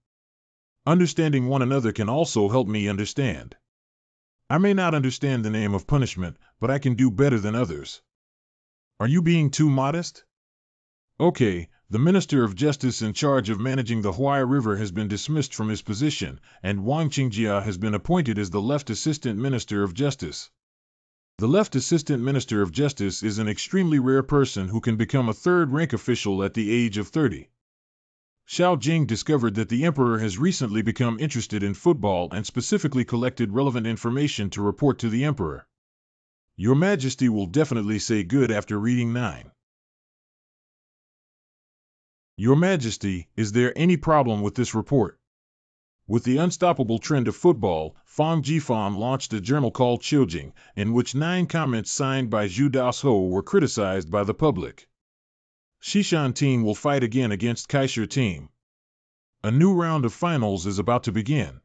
Understanding one another can also help me understand. I may not understand the name of punishment, but I can do better than others. Are you being too modest? Okay, the Minister of Justice in charge of managing the Huai River has been dismissed from his position, and Wang Qingjia has been appointed as the Left Assistant Minister of Justice. The Left Assistant Minister of Justice is an extremely rare person who can become a third-rank official at the age of 30. Xiao Jing discovered that the Emperor has recently become interested in football and specifically collected relevant information to report to the Emperor. Your Majesty will definitely say good after reading 9. Your Majesty, is there any problem with this report? With the unstoppable trend of football, Fang Jifan launched a journal called Qiujing, in which 9 comments signed by Zhu Daosho were criticized by the public. Shishan team will fight again against Kaisha team. A new round of finals is about to begin.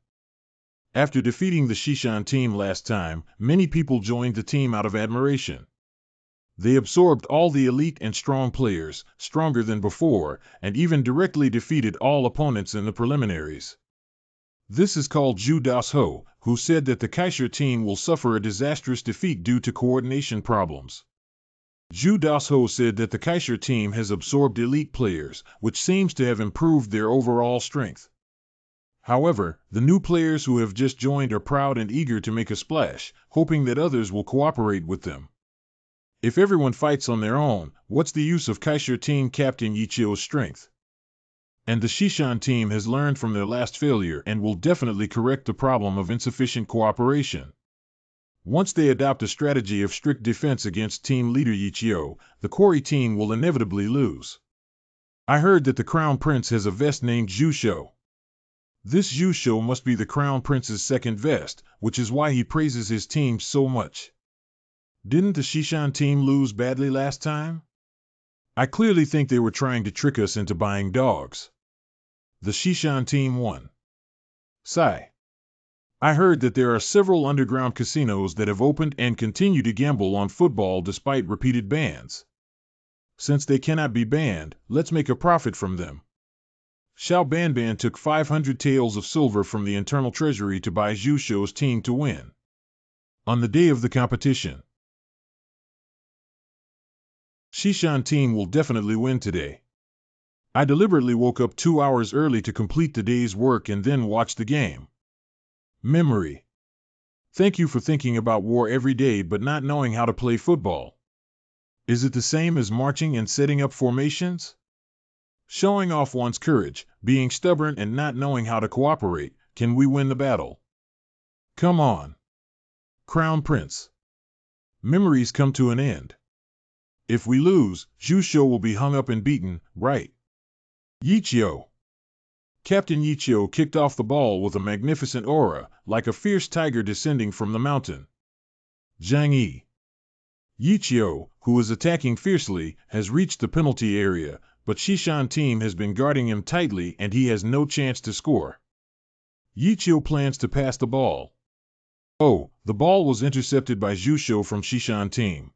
After defeating the Shishan team last time, many people joined the team out of admiration. They absorbed all the elite and strong players, stronger than before, and even directly defeated all opponents in the preliminaries. This is called Zhu Daosho, who said that the Kaisha team will suffer a disastrous defeat due to coordination problems. Zhu Daosho said that the Kaisha team has absorbed elite players, which seems to have improved their overall strength. However, the new players who have just joined are proud and eager to make a splash, hoping that others will cooperate with them. If everyone fights on their own, what's the use of Kaisha team captain Yichio's strength? And the Shishan team has learned from their last failure and will definitely correct the problem of insufficient cooperation. Once they adopt a strategy of strict defense against team leader Yichio, the Quarry team will inevitably lose. I heard that the Crown Prince has a vest named Jusho. This Jusho must be the Crown Prince's second vest, which is why he praises his team so much. Didn't the Shishan team lose badly last time? I clearly think they were trying to trick us into buying dogs. The Shishan team won. Sigh. I heard that there are several underground casinos that have opened and continue to gamble on football despite repeated bans. Since they cannot be banned, let's make a profit from them. Xiao Banban took 500 taels of silver from the internal treasury to buy Jusho's team to win. On the day of the competition, Shishan team will definitely win today. I deliberately woke up 2 hours early to complete the day's work and then watch the game. Memory. Thank you for thinking about war every day but not knowing how to play football. Is it the same as marching and setting up formations? Showing off one's courage, being stubborn and not knowing how to cooperate, can we win the battle? Come on. Crown Prince. Memories come to an end. If we lose, Jusho will be hung up and beaten, right? Yichio. Captain Yichio kicked off the ball with a magnificent aura, like a fierce tiger descending from the mountain. Zhang Yi. Yichio, who is attacking fiercely, has reached the penalty area, but Shishan team has been guarding him tightly and he has no chance to score. Yichio plans to pass the ball. Oh, the ball was intercepted by Jusho from Shishan team.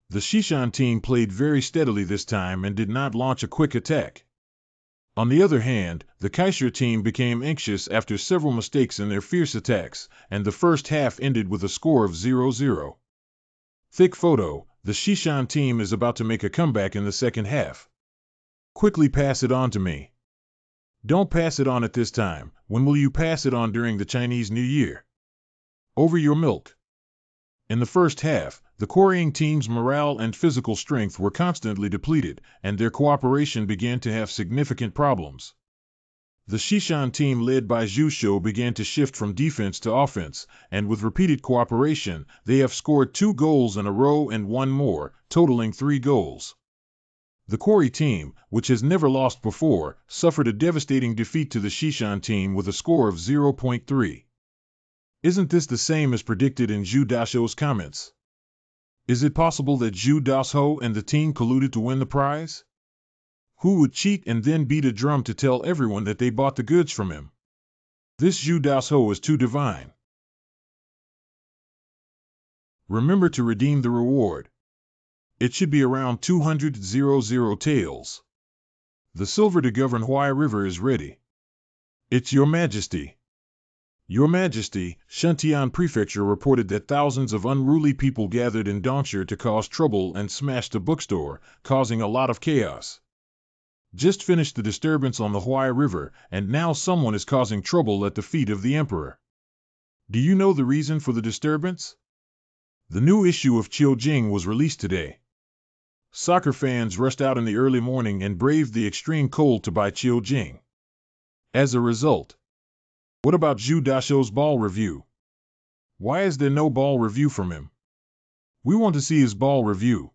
The Shishan team played very steadily this time and did not launch a quick attack. On the other hand, the Kaisha team became anxious after several mistakes in their fierce attacks, and the first half ended with a score of 0-0. Thick photo, the Shishan team is about to make a comeback in the second half. Quickly pass it on to me. Don't pass it on at this time. When will you pass it on during the Chinese New Year? Over your milk. In the first half, the quarrying team's morale and physical strength were constantly depleted, and their cooperation began to have significant problems. The Shishan team led by Jusho began to shift from defense to offense, and with repeated cooperation, they have scored 2 goals in a row and 1 more, totaling 3 goals. The Quarry team, which has never lost before, suffered a devastating defeat to the Shishan team with a score of 0.3. Isn't this the same as predicted in Zhu Dasho's comments? Is it possible that Zhu Dasho and the team colluded to win the prize? Who would cheat and then beat a drum to tell everyone that they bought the goods from him? This Zhu Dasho is too divine. Remember to redeem the reward. It should be around 200 taels. The silver to govern Huai River is ready. It's Your Majesty. Your Majesty, Shuntian Prefecture reported that thousands of unruly people gathered in Dongshi to cause trouble and smashed a bookstore, causing a lot of chaos. Just finished the disturbance on the Huai River, and now someone is causing trouble at the feet of the Emperor. Do you know the reason for the disturbance? The new issue of Qiujing was released today. Soccer fans rushed out in the early morning and braved the extreme cold to buy Qiujing. As a result, what about Zhu Dasho's ball review? Why is there no ball review from him? We want to see his ball review.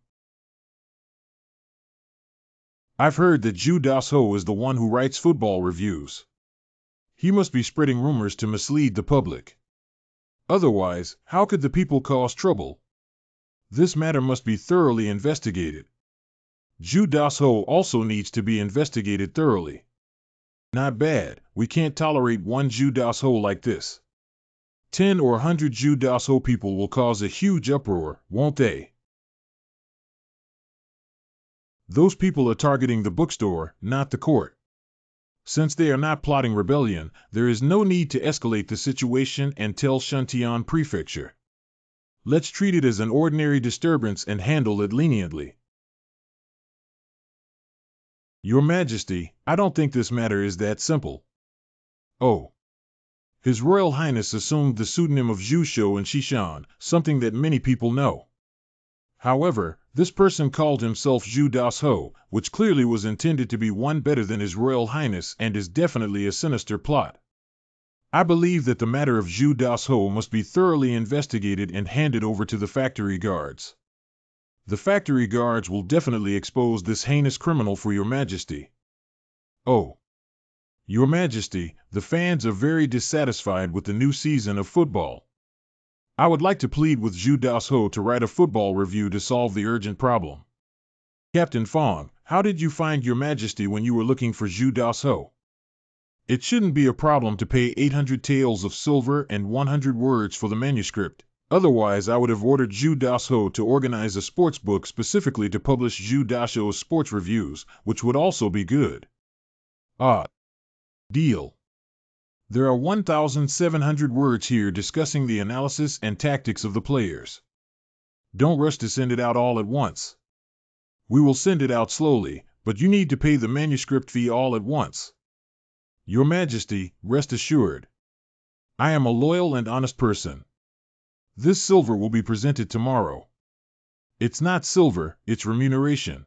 I've heard that Zhu Dasho is the one who writes football reviews. He must be spreading rumors to mislead the public. Otherwise, how could the people cause trouble? This matter must be thoroughly investigated. Zhu Dasho also needs to be investigated thoroughly. Not bad, we can't tolerate one Zhu Dasho like this. 10 or 100 Zhu Dasho people will cause a huge uproar, won't they? Those people are targeting the bookstore, not the court. Since they are not plotting rebellion, there is no need to escalate the situation and tell Shuntian Prefecture. Let's treat it as an ordinary disturbance and handle it leniently. Your Majesty, I don't think this matter is that simple. Oh. His Royal Highness assumed the pseudonym of Jusho in Shishan, something that many people know. However, This person called himself Zhu Das Ho, which clearly was intended to be one better than His Royal Highness and is definitely a sinister plot. I believe that the matter of Zhu Das Ho must be thoroughly investigated and handed over to the factory guards. The factory guards will definitely expose this heinous criminal for Your Majesty. Oh, Your Majesty, the fans are very dissatisfied with the new season of football. I would like to plead with Zhu Das Ho to write a football review to solve the urgent problem. Captain Fong, how did you find Your Majesty when you were looking for Zhu Das Ho? It shouldn't be a problem to pay 800 taels of silver and 100 words for the manuscript. Otherwise, I would have ordered Zhu Das Ho to organize a sports book specifically to publish Zhu Das Ho's sports reviews, which would also be good. Ah, deal. There are 1,700 words here discussing the analysis and tactics of the players. Don't rush to send it out all at once. We will send it out slowly, but you need to pay the manuscript fee all at once. Your Majesty, rest assured. I am a loyal and honest person. This silver will be presented tomorrow. It's not silver, it's remuneration.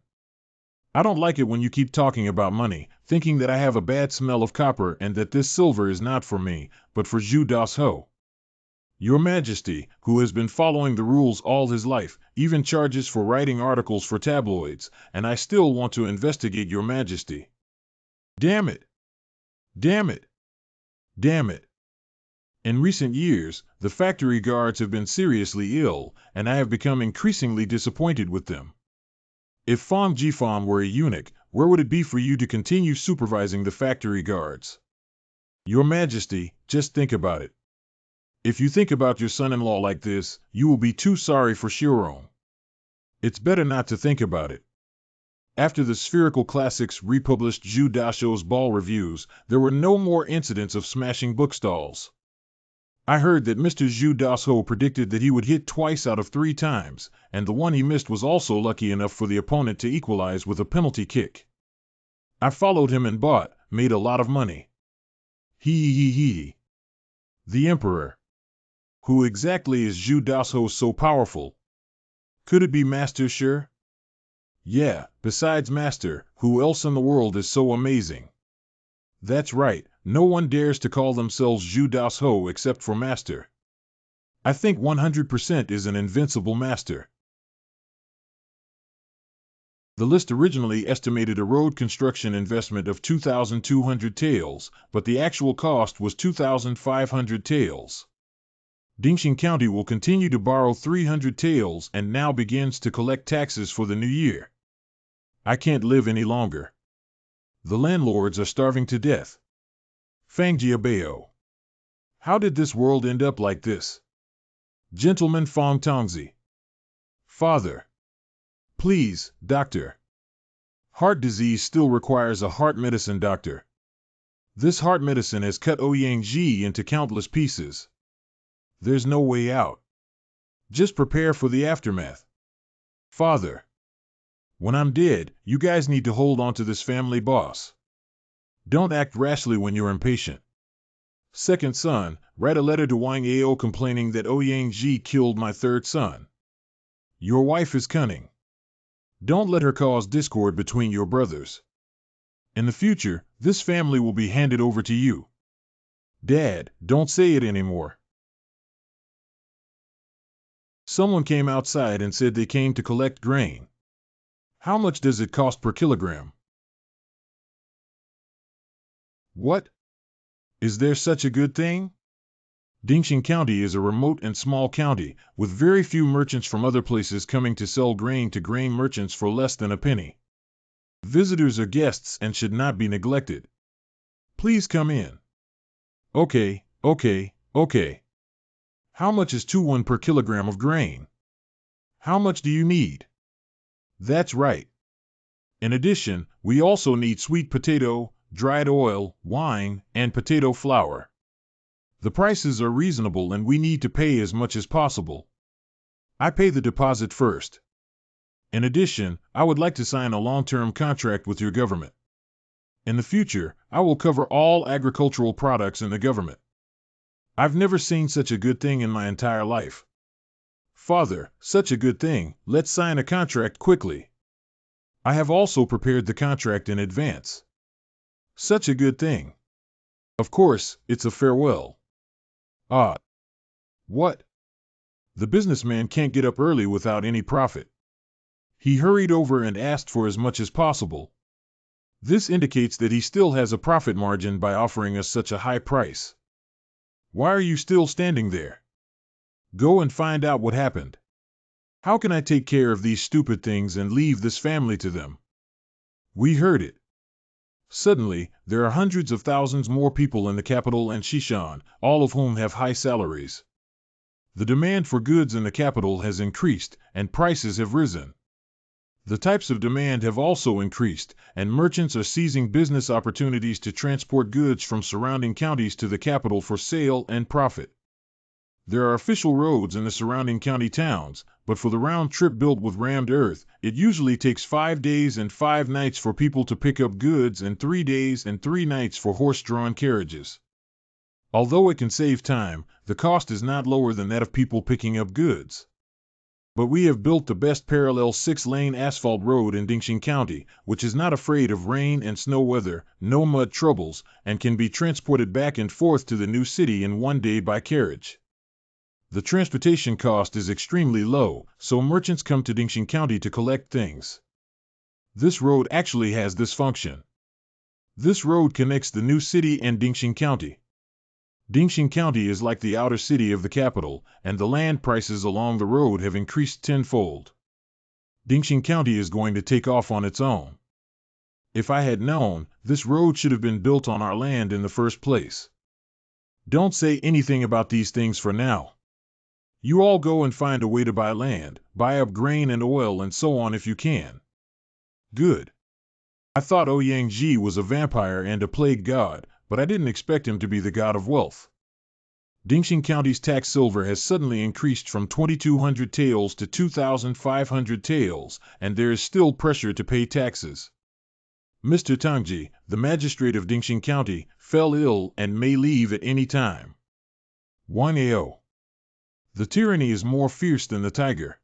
I don't like it when you keep talking about money, thinking that I have a bad smell of copper and that this silver is not for me, but for Zhu Das Ho. Your Majesty, who has been following the rules all his life, even charges for writing articles for tabloids, and I still want to investigate Your Majesty. Damn it! Damn it! Damn it! In recent years, the factory guards have been seriously ill, and I have become increasingly disappointed with them. If Fong Jifan were a eunuch, where would it be for you to continue supervising the factory guards? Your Majesty, just think about it. If you think about your son-in-law like this, you will be too sorry for Shirong. It's better not to think about it. After the Spherical Classics republished Zhu Dasho's ball reviews, there were no more incidents of smashing bookstalls. I heard that Mr. Zhu Das Ho predicted that he would hit twice out of 3 times, and the one he missed was also lucky enough for the opponent to equalize with a penalty kick. I followed him and made a lot of money. Hee. The Emperor. Who exactly is Zhu Das Ho so powerful? Could it be Master Shi? Yeah, besides Master, who else in the world is so amazing? That's right, no one dares to call themselves Zhu Das Ho except for Master. I think 100% is an invincible Master. The list originally estimated a road construction investment of 2,200 taels, but the actual cost was 2,500 taels. Dingxing County will continue to borrow 300 taels and now begins to collect taxes for the new year. I can't live any longer. The landlords are starving to death. Fangjiabao. How did this world end up like this? Gentleman Fong Tongzi. Father. Please, doctor. Heart disease still requires a heart medicine doctor. This heart medicine has cut Ouyang into countless pieces. There's no way out. Just prepare for the aftermath. Father. When I'm dead, you guys need to hold on to this family boss. Don't act rashly when you're impatient. Second son, write a letter to Wang Ao complaining that Ouyang killed my third son. Your wife is cunning. Don't let her cause discord between your brothers. In the future, this family will be handed over to you. Dad, don't say it anymore. Someone came outside and said they came to collect grain. How much does it cost per kilogram? What? Is there such a good thing? Dingxing County is a remote and small county, with very few merchants from other places coming to sell grain to grain merchants for less than a penny. Visitors are guests and should not be neglected. Please come in. Okay. How much is 2 per kilogram of grain? How much do you need? That's right. In addition, we also need sweet potato, dried oil, wine, and potato flour. The prices are reasonable and we need to pay as much as possible. I pay the deposit first. In addition, I would like to sign a long-term contract with your government. In the future, I will cover all agricultural products in the government. I've never seen such a good thing in my entire life. Father, such a good thing, let's sign a contract quickly. I have also prepared the contract in advance. Such a good thing. Of course, it's a farewell. Ah. What? The businessman can't get up early without any profit. He hurried over and asked for as much as possible. This indicates that he still has a profit margin by offering us such a high price. Why are you still standing there? Go and find out what happened. How can I take care of these stupid things and leave this family to them? We heard it. Suddenly, there are hundreds of thousands more people in the capital and Shishan, all of whom have high salaries. The demand for goods in the capital has increased, and prices have risen. The types of demand have also increased, and merchants are seizing business opportunities to transport goods from surrounding counties to the capital for sale and profit. There are official roads in the surrounding county towns, but for the round trip built with rammed earth, it usually takes 5 days and 5 nights for people to pick up goods and 3 days and 3 nights for horse-drawn carriages. Although it can save time, the cost is not lower than that of people picking up goods. But we have built the best parallel 6-lane asphalt road in Dingxing County, which is not afraid of rain and snow weather, no mud troubles, and can be transported back and forth to the new city in 1 day by carriage. The transportation cost is extremely low, so merchants come to Dingxing County to collect things. This road actually has this function. This road connects the new city and Dingxing County. Dingxing County is like the outer city of the capital, and the land prices along the road have increased tenfold. Dingxing County is going to take off on its own. If I had known, this road should have been built on our land in the first place. Don't say anything about these things for now. You all go and find a way to buy land, buy up grain and oil and so on if you can. Good. I thought Ouyangji was a vampire and a plague god, but I didn't expect him to be the god of wealth. Dingxing County's tax silver has suddenly increased from 2,200 taels to 2,500 taels, and there is still pressure to pay taxes. Mr. Tangji, the magistrate of Dingxing County, fell ill and may leave at any time. 1AO. The tyranny is more fierce than the tiger.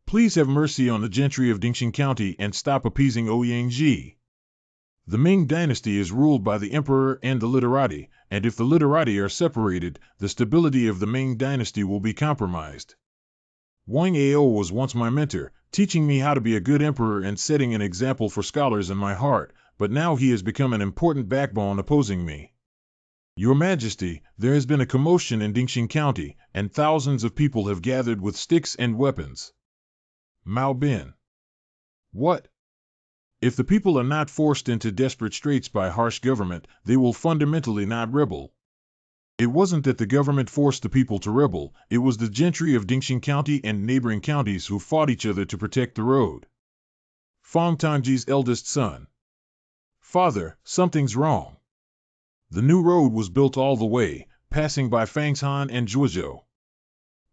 Please have mercy on the gentry of Dingxing County and stop appeasing Ouyangji. The Ming Dynasty is ruled by the Emperor and the literati, and if the literati are separated, the stability of the Ming Dynasty will be compromised. Wang Ao was once my mentor, teaching me how to be a good emperor and setting an example for scholars in my heart, but now he has become an important backbone opposing me. Your Majesty, there has been a commotion in Dingxing County, and thousands of people have gathered with sticks and weapons. Mao Bin. What? If the people are not forced into desperate straits by harsh government, they will fundamentally not rebel. It wasn't that the government forced the people to rebel, it was the gentry of Dingxing County and neighboring counties who fought each other to protect the road. Fong Tangji's eldest son. Father, something's wrong. The new road was built all the way, passing by Fangshan and Zhuozhou.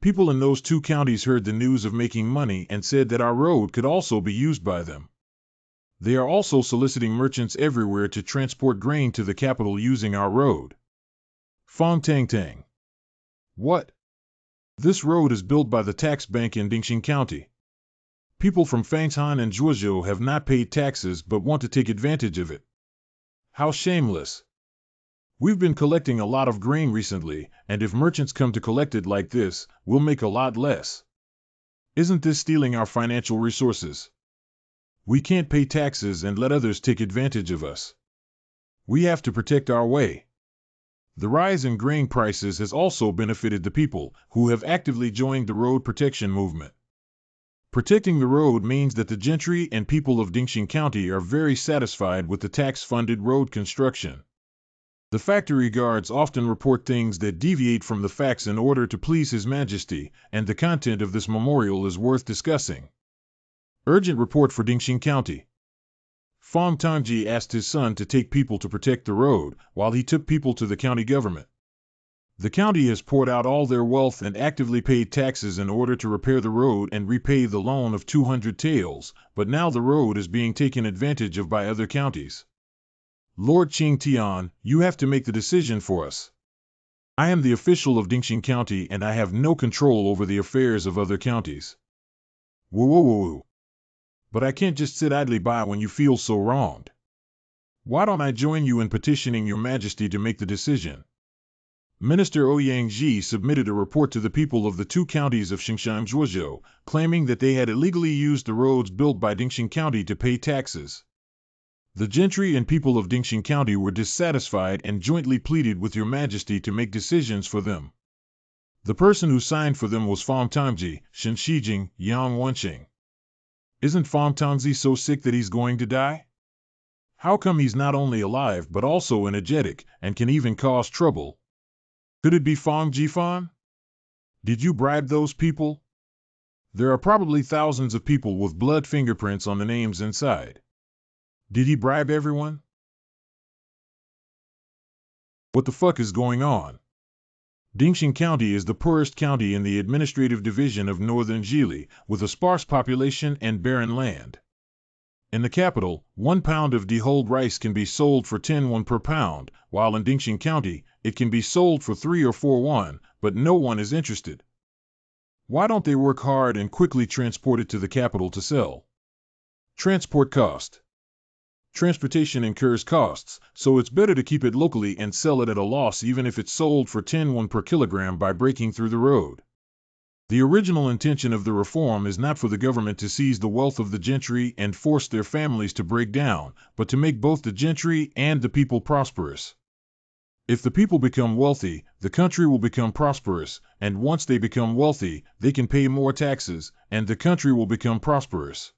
People in those 2 counties heard the news of making money and said that our road could also be used by them. They are also soliciting merchants everywhere to transport grain to the capital using our road. Fong Tang. What? This road is built by the tax bank in Dingxing County. People from Fangshan and Zhuozhou have not paid taxes but want to take advantage of it. How shameless. We've been collecting a lot of grain recently, and if merchants come to collect it like this, we'll make a lot less. Isn't this stealing our financial resources? We can't pay taxes and let others take advantage of us. We have to protect our way. The rise in grain prices has also benefited the people, who have actively joined the road protection movement. Protecting the road means that the gentry and people of Dingxing County are very satisfied with the tax-funded road construction. The factory guards often report things that deviate from the facts in order to please His Majesty, and the content of this memorial is worth discussing. Urgent report for Dingxing County. Fong Tangji asked his son to take people to protect the road, while he took people to the county government. The county has poured out all their wealth and actively paid taxes in order to repair the road and repay the loan of 200 taels, but now the road is being taken advantage of by other counties. Lord Qing Tian, you have to make the decision for us. I am the official of Dingxing County and I have no control over the affairs of other counties. Woo woo woo woo. But I can't just sit idly by when you feel so wronged. Why don't I join you in petitioning Your Majesty to make the decision? Minister Ouyang submitted a report to the people of the two counties of Xinjiang and Zhuozhou, claiming that they had illegally used the roads built by Dingxing County to pay taxes. The gentry and people of Dingxing County were dissatisfied and jointly pleaded with Your Majesty to make decisions for them. The person who signed for them was Fong Tongji, Shen Shijing, Yang Wenqing. Isn't Fong Tongji so sick that he's going to die? How come he's not only alive but also energetic and can even cause trouble? Could it be Fong Jifan? Did you bribe those people? There are probably thousands of people with blood fingerprints on the names inside. Did he bribe everyone? What the fuck is going on? Dingxing County is the poorest county in the administrative division of northern Jili, with a sparse population and barren land. In the capital, 1 pound of dehulled rice can be sold for 10 won per pound, while in Dingxing County, it can be sold for 3 or 4 won, but no one is interested. Why don't they work hard and quickly transport it to the capital to sell? Transport cost. Transportation incurs costs, so it's better to keep it locally and sell it at a loss even if it's sold for 10 won per kilogram by breaking through the road. The original intention of the reform is not for the government to seize the wealth of the gentry and force their families to break down, but to make both the gentry and the people prosperous. If the people become wealthy, the country will become prosperous, and once they become wealthy, they can pay more taxes, and the country will become prosperous.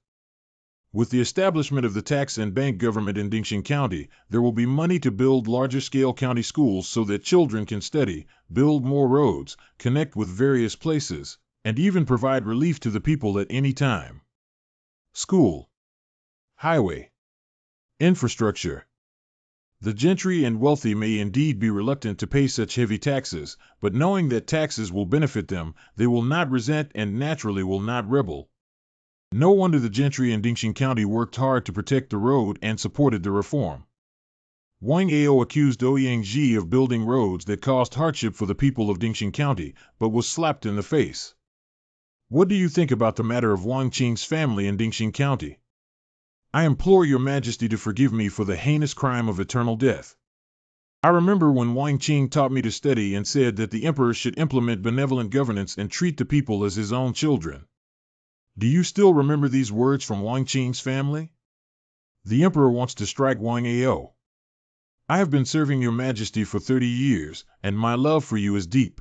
With the establishment of the tax and bank government in Dingxing County, there will be money to build larger-scale county schools so that children can study, build more roads, connect with various places, and even provide relief to the people at any time. School. Highway. Infrastructure. The gentry and wealthy may indeed be reluctant to pay such heavy taxes, but knowing that taxes will benefit them, they will not resent and naturally will not rebel. No wonder the gentry in Dingxing County worked hard to protect the road and supported the reform. Wang Ao accused Ouyang of building roads that caused hardship for the people of Dingxing County, but was slapped in the face. What do you think about the matter of Wang Qing's family in Dingxing County? I implore Your Majesty to forgive me for the heinous crime of eternal death. I remember when Wang Qing taught me to study and said that the emperor should implement benevolent governance and treat the people as his own children. Do you still remember these words from Wang Qing's family? The emperor wants to strike Wang Ao. I have been serving Your Majesty for 30 years, and my love for you is deep.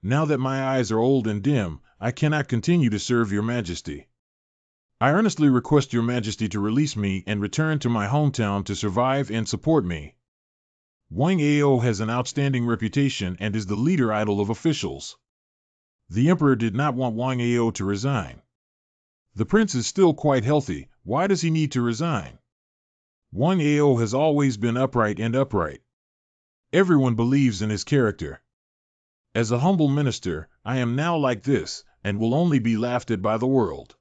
Now that my eyes are old and dim, I cannot continue to serve Your Majesty. I earnestly request Your Majesty to release me and return to my hometown to survive and support me. Wang Ao has an outstanding reputation and is the leader idol of officials. The emperor did not want Wang Ao to resign. The prince is still quite healthy, why does he need to resign? Wang Ao has always been upright and upright. Everyone believes in his character. As a humble minister, I am now like this, and will only be laughed at by the world.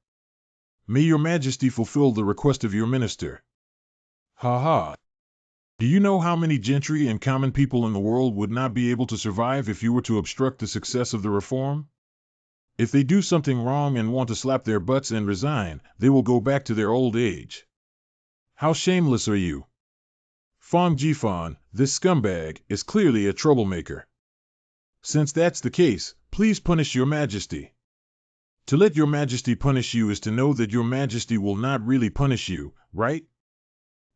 May Your Majesty fulfill the request of your minister. Ha ha. Do you know how many gentry and common people in the world would not be able to survive if you were to obstruct the success of the reform? If they do something wrong and want to slap their butts and resign, they will go back to their old age. How shameless are you? Fong Jifan, this scumbag, is clearly a troublemaker. Since that's the case, please punish Your Majesty. To let Your Majesty punish you is to know that Your Majesty will not really punish you, right?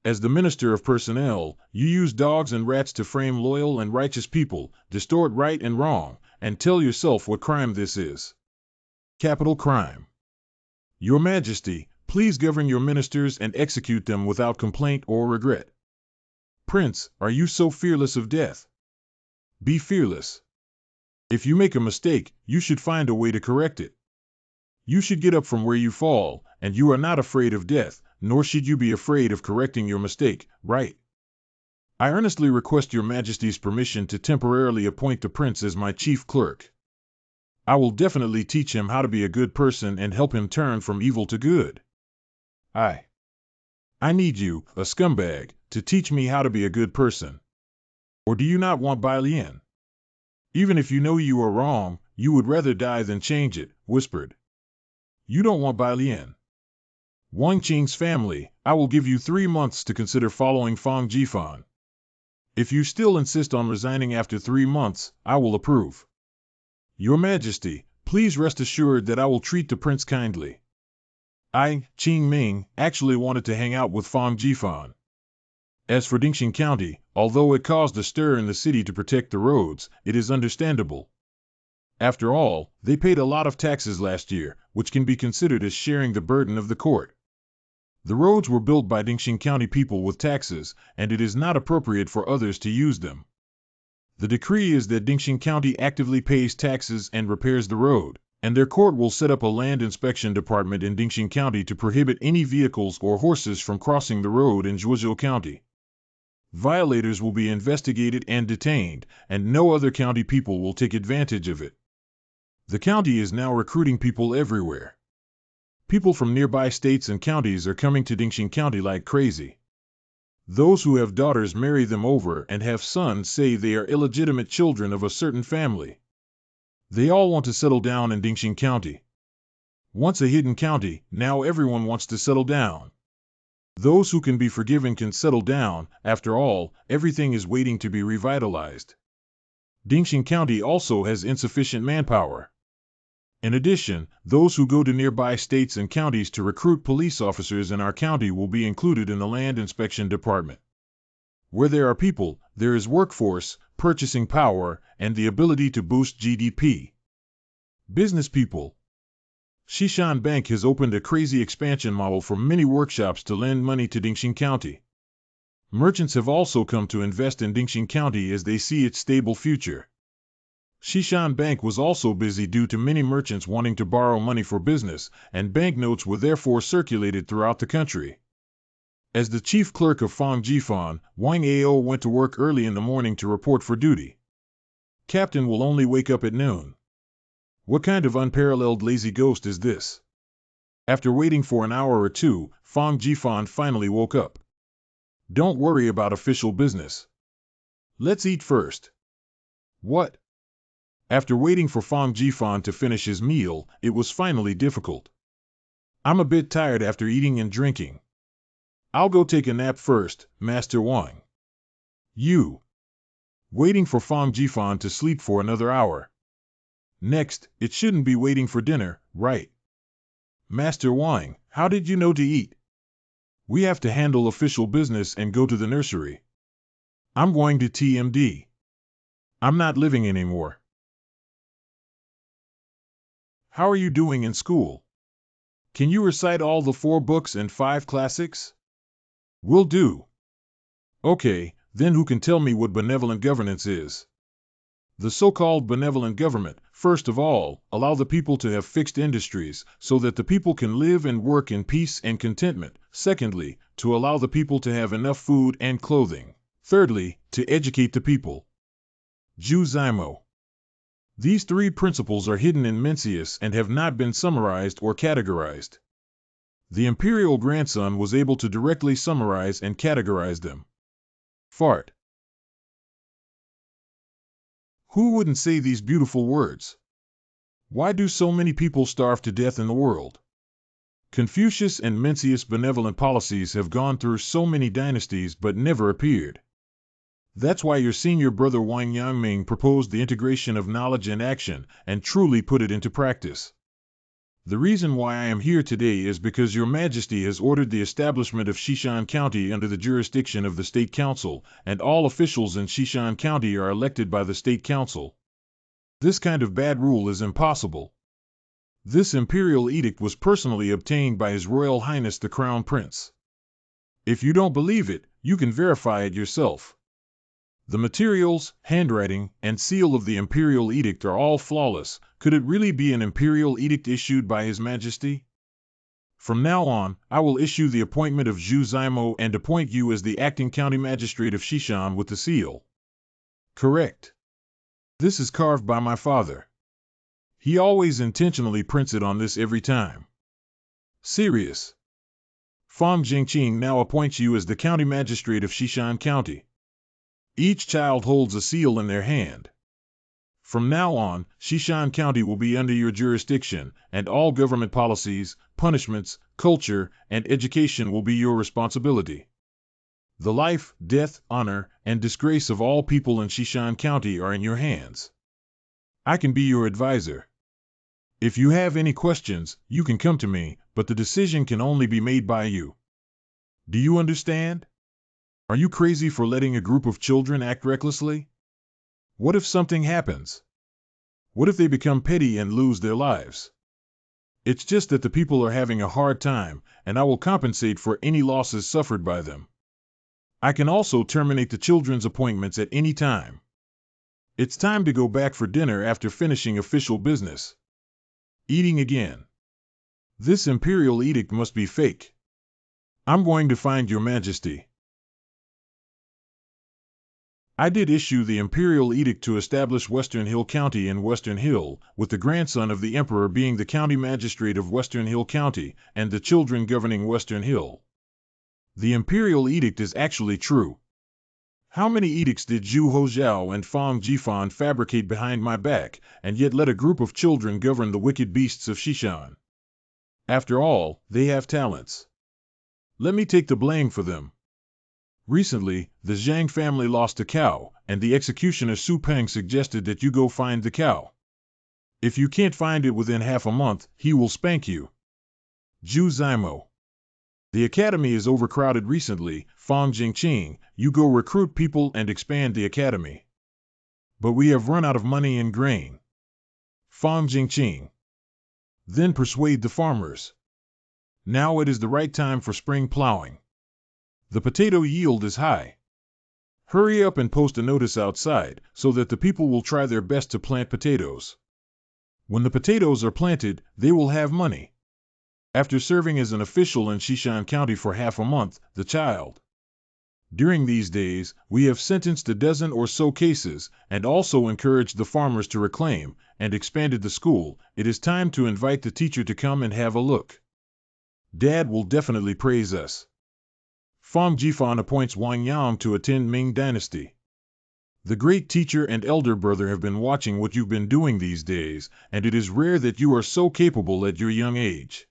As the Minister of Personnel, you use dogs and rats to frame loyal and righteous people, distort right and wrong, and tell yourself what crime this is. Capital crime. Your Majesty, please govern your ministers and execute them without complaint or regret. Prince, are you so fearless of death? Be fearless. If you make a mistake, you should find a way to correct it. You should get up from where you fall, and you are not afraid of death, nor should you be afraid of correcting your mistake, right? I earnestly request Your Majesty's permission to temporarily appoint the prince as my chief clerk. I will definitely teach him how to be a good person and help him turn from evil to good. I need you, a scumbag, to teach me how to be a good person. Or do you not want Bai Lian? Even if you know you are wrong, you would rather die than change it, whispered. You don't want Bai Lian. Wang Qing's family, I will give you 3 months to consider following Fang Jifan. If you still insist on resigning after 3 months, I will approve. Your Majesty, please rest assured that I will treat the prince kindly. I, Qing Ming, actually wanted to hang out with Fang Jifan. As for Dingxing County, although it caused a stir in the city to protect the roads, it is understandable. After all, they paid a lot of taxes last year, which can be considered as sharing the burden of the court. The roads were built by Dingxing County people with taxes, and it is not appropriate for others to use them. The decree is that Dingxing County actively pays taxes and repairs the road, and their court will set up a land inspection department in Dingxing County to prohibit any vehicles or horses from crossing the road in Zhuozhou County. Violators will be investigated and detained, and no other county people will take advantage of it. The county is now recruiting people everywhere. People from nearby states and counties are coming to Dingxing County like crazy. Those who have daughters marry them over and have sons say they are illegitimate children of a certain family. They all want to settle down in Dingxing County. Once a hidden county, now everyone wants to settle down. Those who can be forgiven can settle down. After all, everything is waiting to be revitalized. Dingxing County also has insufficient manpower. In addition, those who go to nearby states and counties to recruit police officers in our county will be included in the land inspection department. Where there are people, there is workforce, purchasing power, and the ability to boost GDP. Business people. Xishan Bank has opened a crazy expansion model for many workshops to lend money to Dingxing County. Merchants have also come to invest in Dingxing County as they see its stable future. Xishan Bank was also busy due to many merchants wanting to borrow money for business, and banknotes were therefore circulated throughout the country. As the chief clerk of Fang Jifan, Wang Ao went to work early in the morning to report for duty. Captain will only wake up at noon. What kind of unparalleled lazy ghost is this? After waiting for an hour or two, Fang Jifan finally woke up. Don't worry about official business. Let's eat first. What? After waiting for Fang Jifan to finish his meal, it was finally difficult. I'm a bit tired after eating and drinking. I'll go take a nap first, Master Wang. You. Waiting for Fang Jifan to sleep for another hour. Next, it shouldn't be waiting for dinner, right? Master Wang, how did you know to eat? We have to handle official business and go to the nursery. I'm going to TMD. I'm not living anymore. How are you doing in school? Can you recite all the 4 books and 5 classics? Will do. Okay, then who can tell me what benevolent governance is? The so-called benevolent government, first of all, allow the people to have fixed industries, so that the people can live and work in peace and contentment. Secondly, to allow the people to have enough food and clothing. Thirdly, to educate the people. Zhu Zimo. These 3 principles are hidden in Mencius and have not been summarized or categorized. The Imperial grandson was able to directly summarize and categorize them. Fart. Who wouldn't say these beautiful words? Why do so many people starve to death in the world? Confucius and Mencius' benevolent policies have gone through so many dynasties but never appeared. That's why your senior brother Wang Yangming proposed the integration of knowledge and action, and truly put it into practice. The reason why I am here today is because Your Majesty has ordered the establishment of Xishan County under the jurisdiction of the State Council, and all officials in Xishan County are elected by the State Council. This kind of bad rule is impossible. This imperial edict was personally obtained by His Royal Highness the Crown Prince. If you don't believe it, you can verify it yourself. The materials, handwriting, and seal of the imperial edict are all flawless. Could it really be an imperial edict issued by His Majesty? From now on, I will issue the appointment of Zhu Zimo and appoint you as the acting county magistrate of Xishan with the seal. Correct. This is carved by my father. He always intentionally prints it on this every time. Serious. Fang Jingqing now appoints you as the county magistrate of Xishan County. Each child holds a seal in their hand. From now on, Shishan County will be under your jurisdiction, and all government policies, punishments, culture, and education will be your responsibility. The life, death, honor, and disgrace of all people in Shishan County are in your hands. I can be your advisor. If you have any questions, you can come to me, but the decision can only be made by you. Do you understand? Are you crazy for letting a group of children act recklessly? What if something happens? What if they become petty and lose their lives? It's just that the people are having a hard time, and I will compensate for any losses suffered by them. I can also terminate the children's appointments at any time. It's time to go back for dinner after finishing official business. Eating again. This imperial edict must be fake. I'm going to find your majesty. I did issue the imperial edict to establish Western Hill County in Western Hill, with the grandson of the emperor being the county magistrate of Western Hill County, and the children governing Western Hill. The imperial edict is actually true. How many edicts did Zhu Hozhao and Fang Jifan fabricate behind my back, and yet let a group of children govern the wicked beasts of Shishan? After all, they have talents. Let me take the blame for them. Recently, the Zhang family lost a cow, and the executioner Su Peng suggested that you go find the cow. If you can't find it within half a month, he will spank you. Zhu Zimo. The academy is overcrowded recently, Fang Jingqing, you go recruit people and expand the academy. But we have run out of money and grain. Fang Jingqing. Then persuade the farmers. Now it is the right time for spring plowing. The potato yield is high. Hurry up and post a notice outside, so that the people will try their best to plant potatoes. When the potatoes are planted, they will have money. After serving as an official in Shishan County for half a month, the child. During these days, we have sentenced a dozen or so cases, and also encouraged the farmers to reclaim, and expanded the school. It is time to invite the teacher to come and have a look. Dad will definitely praise us. Fang Jifan appoints Wang Yang to attend Ming Dynasty. The great teacher and elder brother have been watching what you've been doing these days, and it is rare that you are so capable at your young age.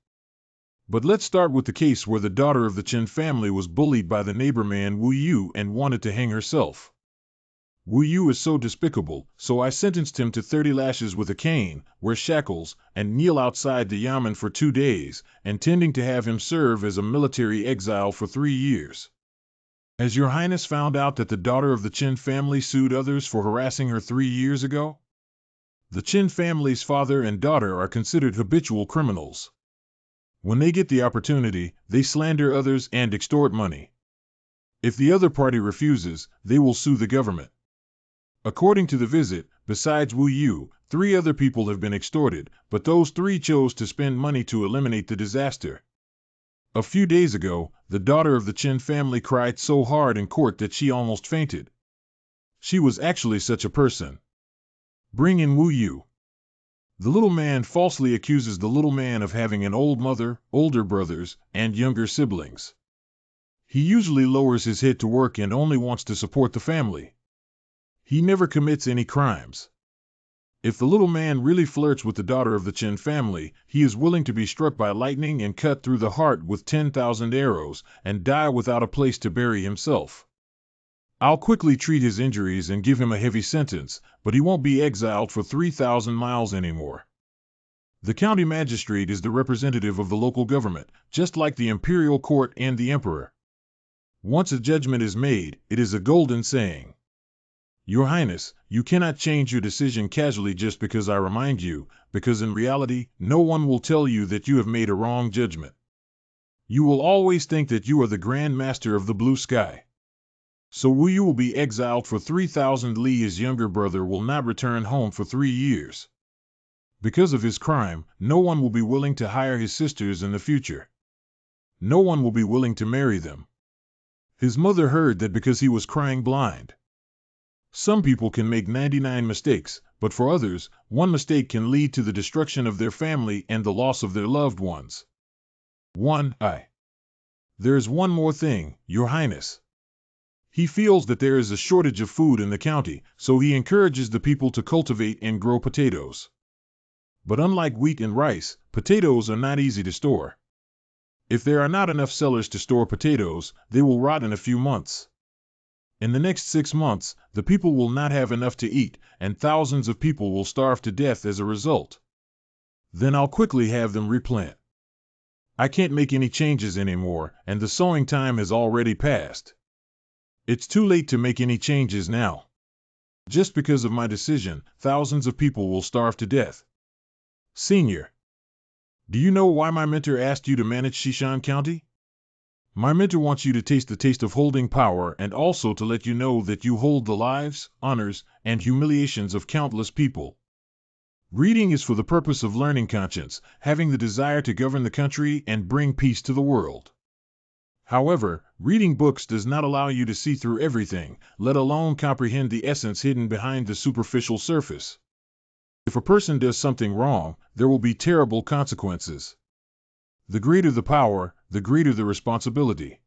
But let's start with the case where the daughter of the Chen family was bullied by the neighbor man Wu Yu and wanted to hang herself. Wu Yu is so despicable, so I sentenced him to 30 lashes with a cane, wear shackles, and kneel outside the yamen for 2 days, intending to have him serve as a military exile for 3 years. Has your highness found out that the daughter of the Chen family sued others for harassing her 3 years ago? The Chen family's father and daughter are considered habitual criminals. When they get the opportunity, they slander others and extort money. If the other party refuses, they will sue the government. According to the visit, besides Wu Yu, 3 other people have been extorted, but those 3 chose to spend money to eliminate the disaster. A few days ago, the daughter of the Chen family cried so hard in court that she almost fainted. She was actually such a person. Bring in Wu Yu. The little man falsely accuses the little man of having an old mother, older brothers, and younger siblings. He usually lowers his head to work and only wants to support the family. He never commits any crimes. If the little man really flirts with the daughter of the Chen family, he is willing to be struck by lightning and cut through the heart with 10,000 arrows, and die without a place to bury himself. I'll quickly treat his injuries and give him a heavy sentence, but he won't be exiled for 3,000 miles anymore. The county magistrate is the representative of the local government, just like the imperial court and the emperor. Once a judgment is made, it is a golden saying. Your Highness, you cannot change your decision casually just because I remind you, because in reality, no one will tell you that you have made a wrong judgment. You will always think that you are the Grand Master of the blue sky. So Wu Yu will be exiled for 3,000 li. His younger brother will not return home for 3 years. Because of his crime, no one will be willing to hire his sisters in the future. No one will be willing to marry them. His mother heard that because he was crying blind. Some people can make 99 mistakes, but for others, 1 mistake can lead to the destruction of their family and the loss of their loved ones. There is one more thing, Your Highness. He feels that there is a shortage of food in the county, so he encourages the people to cultivate and grow potatoes. But unlike wheat and rice, potatoes are not easy to store. If there are not enough sellers to store potatoes, they will rot in a few months. In the next 6 months, the people will not have enough to eat, and thousands of people will starve to death as a result. Then I'll quickly have them replant. I can't make any changes anymore, and the sowing time has already passed. It's too late to make any changes now. Just because of my decision, thousands of people will starve to death. Senior, do you know why my mentor asked you to manage Shishan County? My mentor wants you to taste the taste of holding power and also to let you know that you hold the lives, honors, and humiliations of countless people. Reading is for the purpose of learning conscience, having the desire to govern the country and bring peace to the world. However, reading books does not allow you to see through everything, let alone comprehend the essence hidden behind the superficial surface. If a person does something wrong, there will be terrible consequences. The greater the power, the greater the responsibility.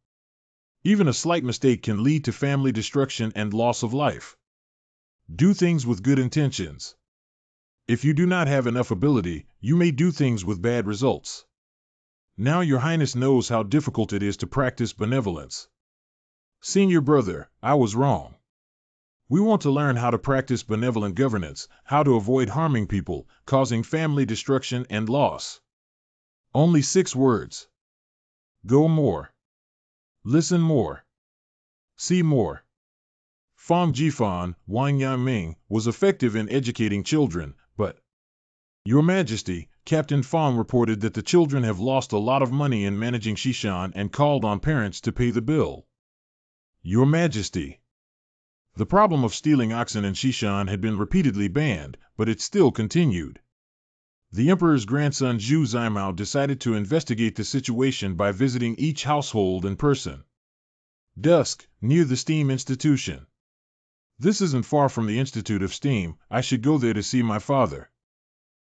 Even a slight mistake can lead to family destruction and loss of life. Do things with good intentions. If you do not have enough ability, you may do things with bad results. Now Your Highness knows how difficult it is to practice benevolence. Senior brother, I was wrong. We want to learn how to practice benevolent governance, how to avoid harming people, causing family destruction and loss. Only 6 words. Go more. Listen more. See more. Fong Jifan, Wanyan Ming, was effective in educating children, but Your Majesty, Captain Fong reported that the children have lost a lot of money in managing Shishan and called on parents to pay the bill. Your Majesty. The problem of stealing oxen in Shishan had been repeatedly banned, but it still continued. The Emperor's grandson Zhu Zimao decided to investigate the situation by visiting each household in person. Dusk, near the Steam Institution. This isn't far from the Institute of Steam, I should go there to see my father.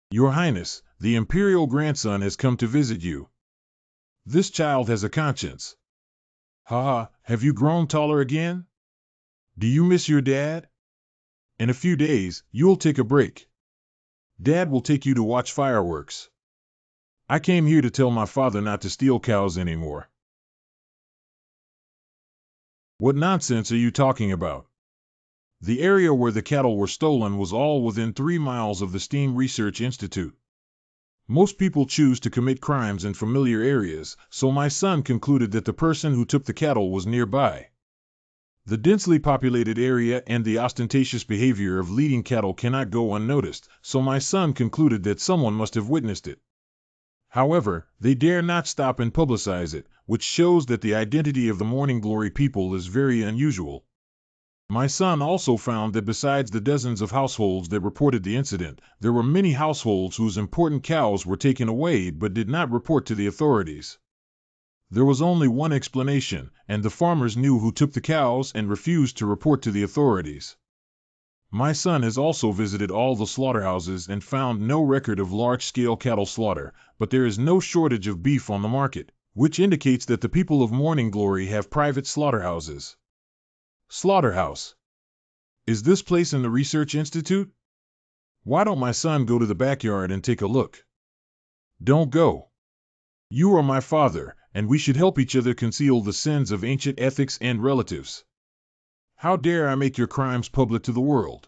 Your Highness, the Imperial grandson has come to visit you. This child has a conscience. Haha, have you grown taller again? Do you miss your dad? In a few days, you'll take a break. Dad will take you to watch fireworks. I came here to tell my father not to steal cows anymore. What nonsense are you talking about? The area where the cattle were stolen was all within 3 miles of the Steam Research Institute. Most people choose to commit crimes in familiar areas, so my son concluded that the person who took the cattle was nearby. The densely populated area and the ostentatious behavior of leading cattle cannot go unnoticed, so my son concluded that someone must have witnessed it. However, they dare not stop and publicize it, which shows that the identity of the Morning Glory people is very unusual. My son also found that besides the dozens of households that reported the incident, there were many households whose important cows were taken away but did not report to the authorities. There was only one explanation, and the farmers knew who took the cows and refused to report to the authorities. My son has also visited all the slaughterhouses and found no record of large-scale cattle slaughter, but there is no shortage of beef on the market, which indicates that the people of Morning Glory have private slaughterhouses. Slaughterhouse. Is this place in the Research Institute? Why don't my son go to the backyard and take a look? Don't go. You are my father, and we should help each other conceal the sins of ancient ethics and relatives. How dare I make your crimes public to the world?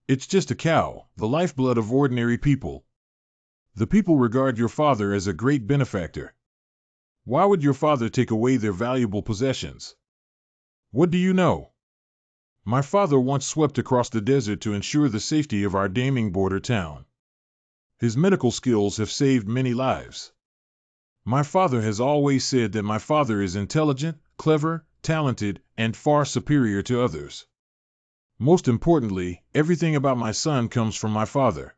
It's just a cow, the lifeblood of ordinary people. The people regard your father as a great benefactor. Why would your father take away their valuable possessions? What do you know? My father once swept across the desert to ensure the safety of our Daming border town. His medical skills have saved many lives. My father has always said that my father is intelligent, clever, talented, and far superior to others. Most importantly, everything about my son comes from my father.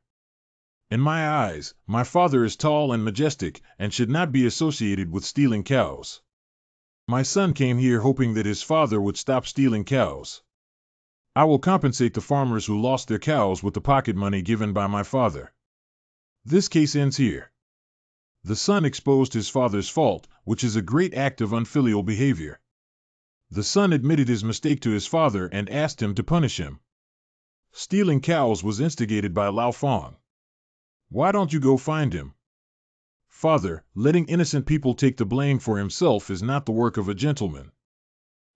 In my eyes, my father is tall and majestic and should not be associated with stealing cows. My son came here hoping that his father would stop stealing cows. I will compensate the farmers who lost their cows with the pocket money given by my father. This case ends here. The son exposed his father's fault, which is a great act of unfilial behavior. The son admitted his mistake to his father and asked him to punish him. Stealing cows was instigated by Lao Fong. Why don't you go find him? Father, letting innocent people take the blame for himself is not the work of a gentleman.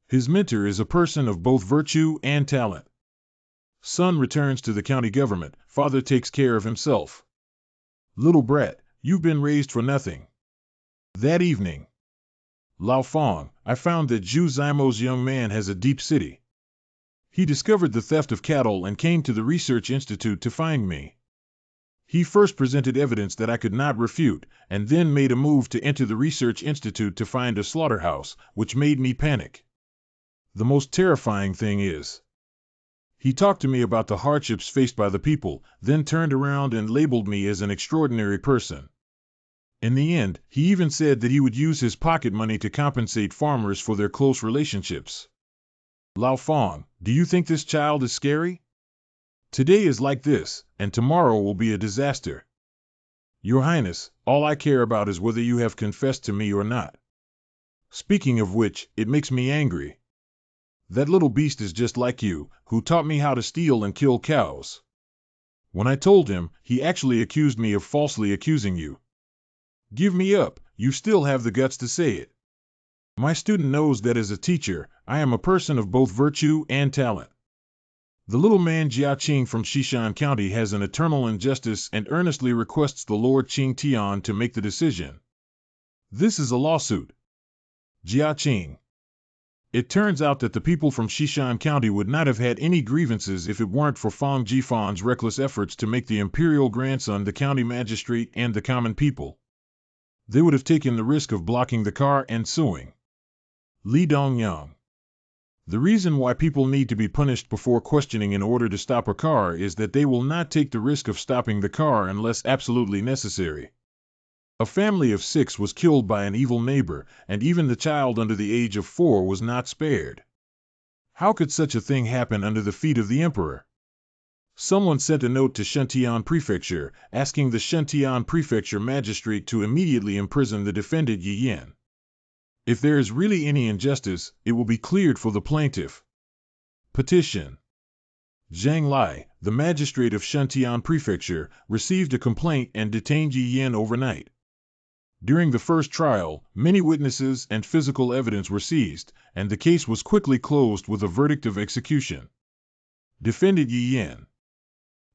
His mentor is a person of both virtue and talent. Son returns to the county government. Father takes care of himself. Little brat, you've been raised for nothing. That evening, Lao Fong, I found that Zhu Zimo's young man has a deep city. He discovered the theft of cattle and came to the research institute to find me. He first presented evidence that I could not refute, and then made a move to enter the research institute to find a slaughterhouse, which made me panic. The most terrifying thing is, he talked to me about the hardships faced by the people, then turned around and labeled me as an extraordinary person. In the end, he even said that he would use his pocket money to compensate farmers for their close relationships. Lao Fong, do you think this child is scary? Today is like this, and tomorrow will be a disaster. Your Highness, all I care about is whether you have confessed to me or not. Speaking of which, it makes me angry. That little beast is just like you, who taught me how to steal and kill cows. When I told him, he actually accused me of falsely accusing you. Give me up, you still have the guts to say it. My student knows that as a teacher, I am a person of both virtue and talent. The little man Jia Qing from Xishan County has an eternal injustice and earnestly requests the Lord Qing Tian to make the decision. This is a lawsuit. Jia Qing. It turns out that the people from Xishan County would not have had any grievances if it weren't for Fang Jifan's reckless efforts to make the imperial grandson the county magistrate and the common people. They would have taken the risk of blocking the car and suing. Li Dongyang. The reason why people need to be punished before questioning in order to stop a car is that they will not take the risk of stopping the car unless absolutely necessary. A family of 6 was killed by an evil neighbor, and even the child under the age of 4 was not spared. How could such a thing happen under the feet of the emperor? Someone sent a note to Shentian Prefecture, asking the Shentian Prefecture magistrate to immediately imprison the defendant Yi Yan. If there is really any injustice, it will be cleared for the plaintiff. Petition. Zhang Lai, the magistrate of Shentian Prefecture, received a complaint and detained Yi Yan overnight. During the first trial, many witnesses and physical evidence were seized, and the case was quickly closed with a verdict of execution. Defendant Yi Yan.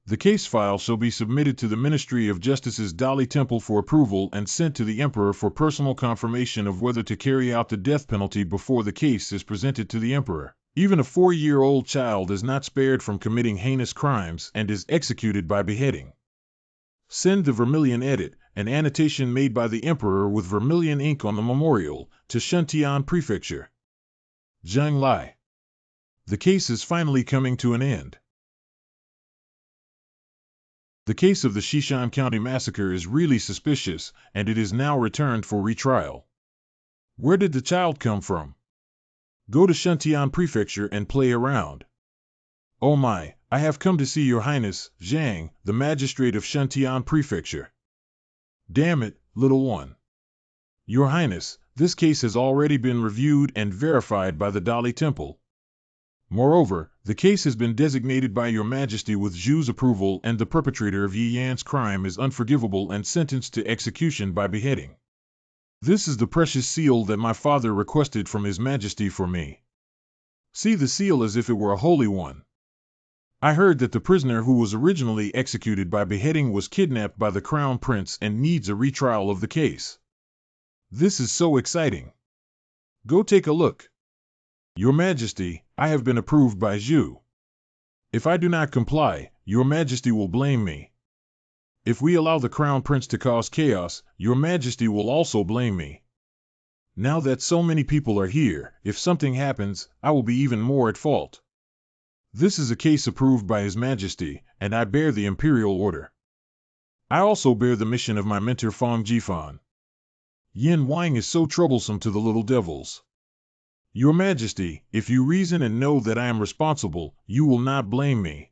The case file shall be submitted to the Ministry of Justice's Dali Temple for approval and sent to the Emperor for personal confirmation of whether to carry out the death penalty before the case is presented to the Emperor. Even a 4-year-old child is not spared from committing heinous crimes and is executed by beheading. Send the Vermilion Edit, an annotation made by the Emperor with vermilion ink on the memorial, to Shentian Prefecture. Zhang Lai. The case is finally coming to an end. The case of the Xishan County massacre is really suspicious, and it is now returned for retrial. Where did the child come from? Go to Shentian Prefecture and play around. Oh my, I have come to see Your Highness, Zhang, the magistrate of Shentian Prefecture. Damn it, little one. Your Highness, this case has already been reviewed and verified by the Dali Temple. Moreover, the case has been designated by Your Majesty with Zhu's approval, and the perpetrator of Yi Yan's crime is unforgivable and sentenced to execution by beheading. This is the precious seal that my father requested from His Majesty for me. See the seal as if it were a holy one. I heard that the prisoner who was originally executed by beheading was kidnapped by the Crown Prince and needs a retrial of the case. This is so exciting. Go take a look. Your Majesty, I have been approved by Zhu. If I do not comply, Your Majesty will blame me. If we allow the Crown Prince to cause chaos, Your Majesty will also blame me. Now that so many people are here, if something happens, I will be even more at fault. This is a case approved by His Majesty, and I bear the Imperial order. I also bear the mission of my mentor Fang Jifan. Yin Wang is so troublesome to the little devils. Your Majesty, if you reason and know that I am responsible, you will not blame me.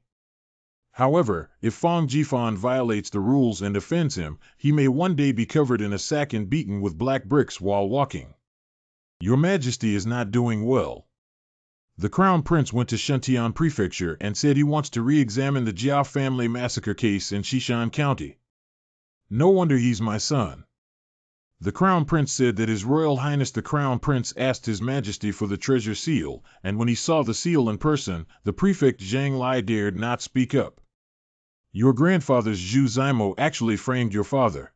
However, if Fang Jifan violates the rules and offends him, he may one day be covered in a sack and beaten with black bricks while walking. Your Majesty is not doing well. The Crown Prince went to Shuntian Prefecture and said he wants to re-examine the Jia family massacre case in Shishan County. No wonder he's my son. The Crown Prince said that His Royal Highness the Crown Prince asked His Majesty for the treasure seal, and when he saw the seal in person, the prefect Zhang Lai dared not speak up. Your grandfather's Zhu Zimo actually framed your father.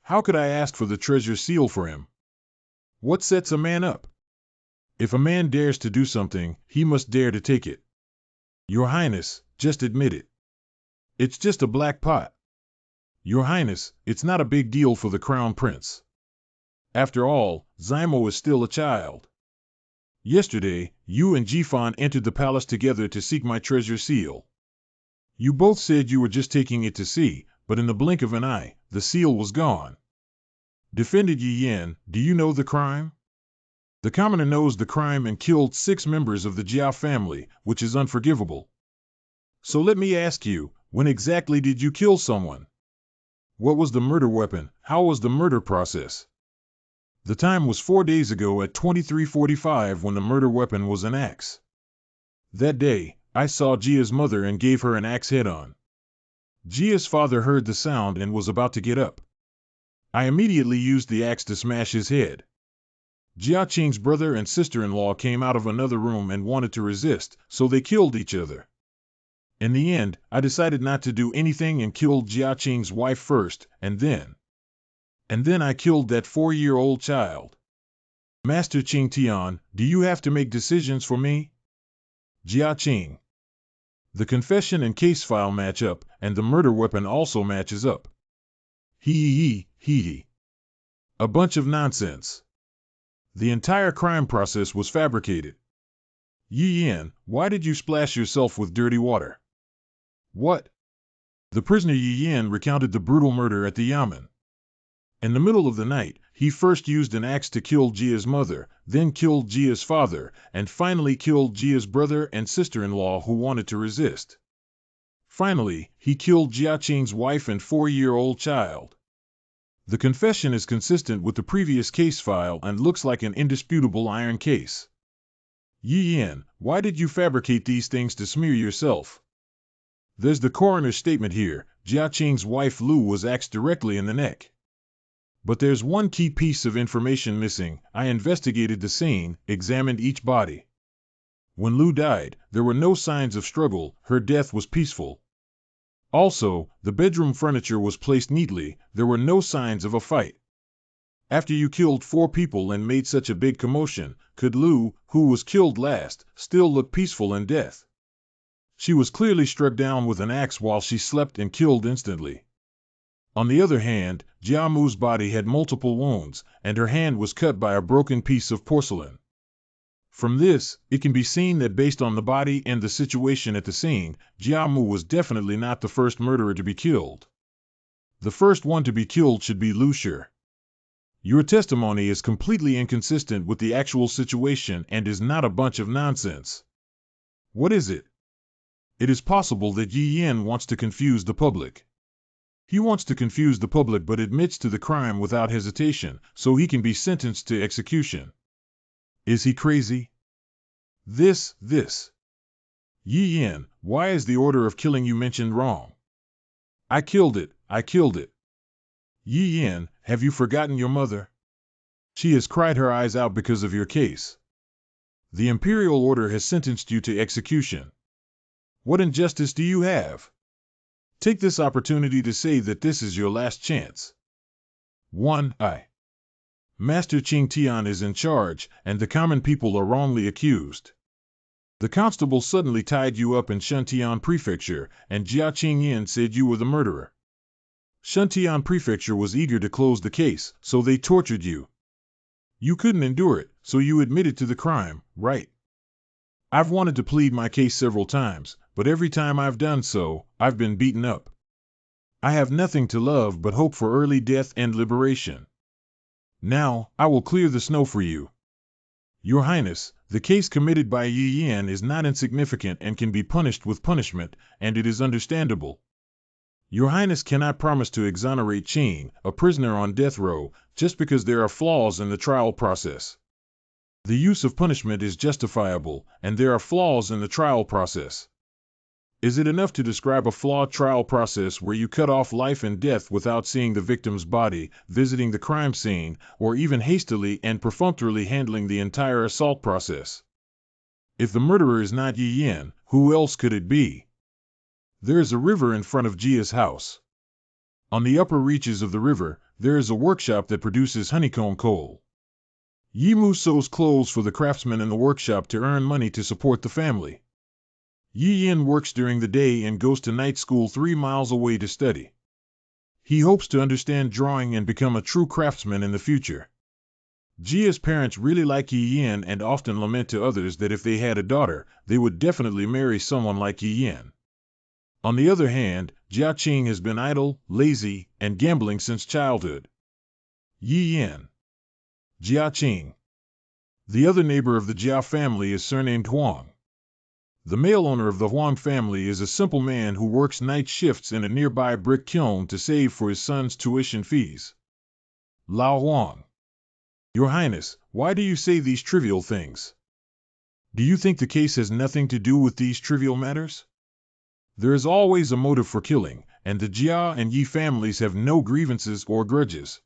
How could I ask for the treasure seal for him? What sets a man up? If a man dares to do something, he must dare to take it. Your Highness, just admit it. It's just a black pot. Your Highness, it's not a big deal for the Crown Prince. After all, Zimo is still a child. Yesterday, you and Jifan entered the palace together to seek my treasure seal. You both said you were just taking it to see, but in the blink of an eye, the seal was gone. Defended Yi Yan, do you know the crime? The commoner knows the crime and killed 6 members of the Jia family, which is unforgivable. So let me ask you, when exactly did you kill someone? What was the murder weapon? How was the murder process? The time was 4 days ago at 23:45 when the murder weapon was an axe. That day, I saw Jia's mother and gave her an axe head-on. Jia's father heard the sound and was about to get up. I immediately used the axe to smash his head. Jia Qing's brother and sister-in-law came out of another room and wanted to resist, so they killed each other. In the end, I decided not to do anything and killed Jia Qing's wife first, and then I killed that 4-year-old child. Master Qing Tian, do you have to make decisions for me? Jia Qing. The confession and case file match up, and the murder weapon also matches up. Hee. A bunch of nonsense. The entire crime process was fabricated. Yi Yan, why did you splash yourself with dirty water? What? The prisoner Yi Yan recounted the brutal murder at the Yamen. In the middle of the night, he first used an axe to kill Jia's mother, then killed Jia's father, and finally killed Jia's brother and sister-in-law who wanted to resist. Finally, he killed Jia Qing's wife and 4-year-old child. The confession is consistent with the previous case file and looks like an indisputable iron case. Yi Yan, why did you fabricate these things to smear yourself? There's the coroner's statement here. Jia Qing's wife Lu was axed directly in the neck. But there's one key piece of information missing. I investigated the scene, examined each body. When Lu died, there were no signs of struggle, her death was peaceful. Also, the bedroom furniture was placed neatly, there were no signs of a fight. After you killed 4 people and made such a big commotion, could Lu, who was killed last, still look peaceful in death? She was clearly struck down with an axe while she slept and killed instantly. On the other hand, Jia Mu's body had multiple wounds, and her hand was cut by a broken piece of porcelain. From this, it can be seen that based on the body and the situation at the scene, Jia Mu was definitely not the first murderer to be killed. The first one to be killed should be Lu Shi. Your testimony is completely inconsistent with the actual situation and is not a bunch of nonsense. What is it? It is possible that Yi Yan wants to confuse the public. He wants to confuse the public but admits to the crime without hesitation, so he can be sentenced to execution. Is he crazy? This. Yi Yan, why is the order of killing you mentioned wrong? I killed it. Yi Yan, have you forgotten your mother? She has cried her eyes out because of your case. The Imperial order has sentenced you to execution. What injustice do you have? Take this opportunity to say that this is your last chance. 1. Master Qing Tian is in charge, and the common people are wrongly accused. The constable suddenly tied you up in Shuntian Prefecture, and Jia Qingyan said you were the murderer. Shuntian Prefecture was eager to close the case, so they tortured you. You couldn't endure it, so you admitted to the crime, right? I've wanted to plead my case several times, but every time I've done so, I've been beaten up. I have nothing to love but hope for early death and liberation. Now, I will clear the snow for you. Your Highness, the case committed by Yi Yan is not insignificant and can be punished with punishment, and it is understandable. Your Highness cannot promise to exonerate Qing, a prisoner on death row, just because there are flaws in the trial process. The use of punishment is justifiable, and there are flaws in the trial process. Is it enough to describe a flawed trial process where you cut off life and death without seeing the victim's body, visiting the crime scene, or even hastily and perfunctorily handling the entire assault process? If the murderer is not Yi Yan, who else could it be? There is a river in front of Jia's house. On the upper reaches of the river, there is a workshop that produces honeycomb coal. Yi Mu sews clothes for the craftsmen in the workshop to earn money to support the family. Yi Yan works during the day and goes to night school 3 miles away to study. He hopes to understand drawing and become a true craftsman in the future. Jia's parents really like Yi Yan and often lament to others that if they had a daughter, they would definitely marry someone like Yi Yan. On the other hand, Jia Qing has been idle, lazy, and gambling since childhood. Yi Yan. Jia Qing. The other neighbor of the Jia family is surnamed Huang. The male owner of the Huang family is a simple man who works night shifts in a nearby brick kiln to save for his son's tuition fees. Lao Huang. Your Highness, why do you say these trivial things? Do you think the case has nothing to do with these trivial matters? There is always a motive for killing, and the Jia and Yi families have no grievances or grudges.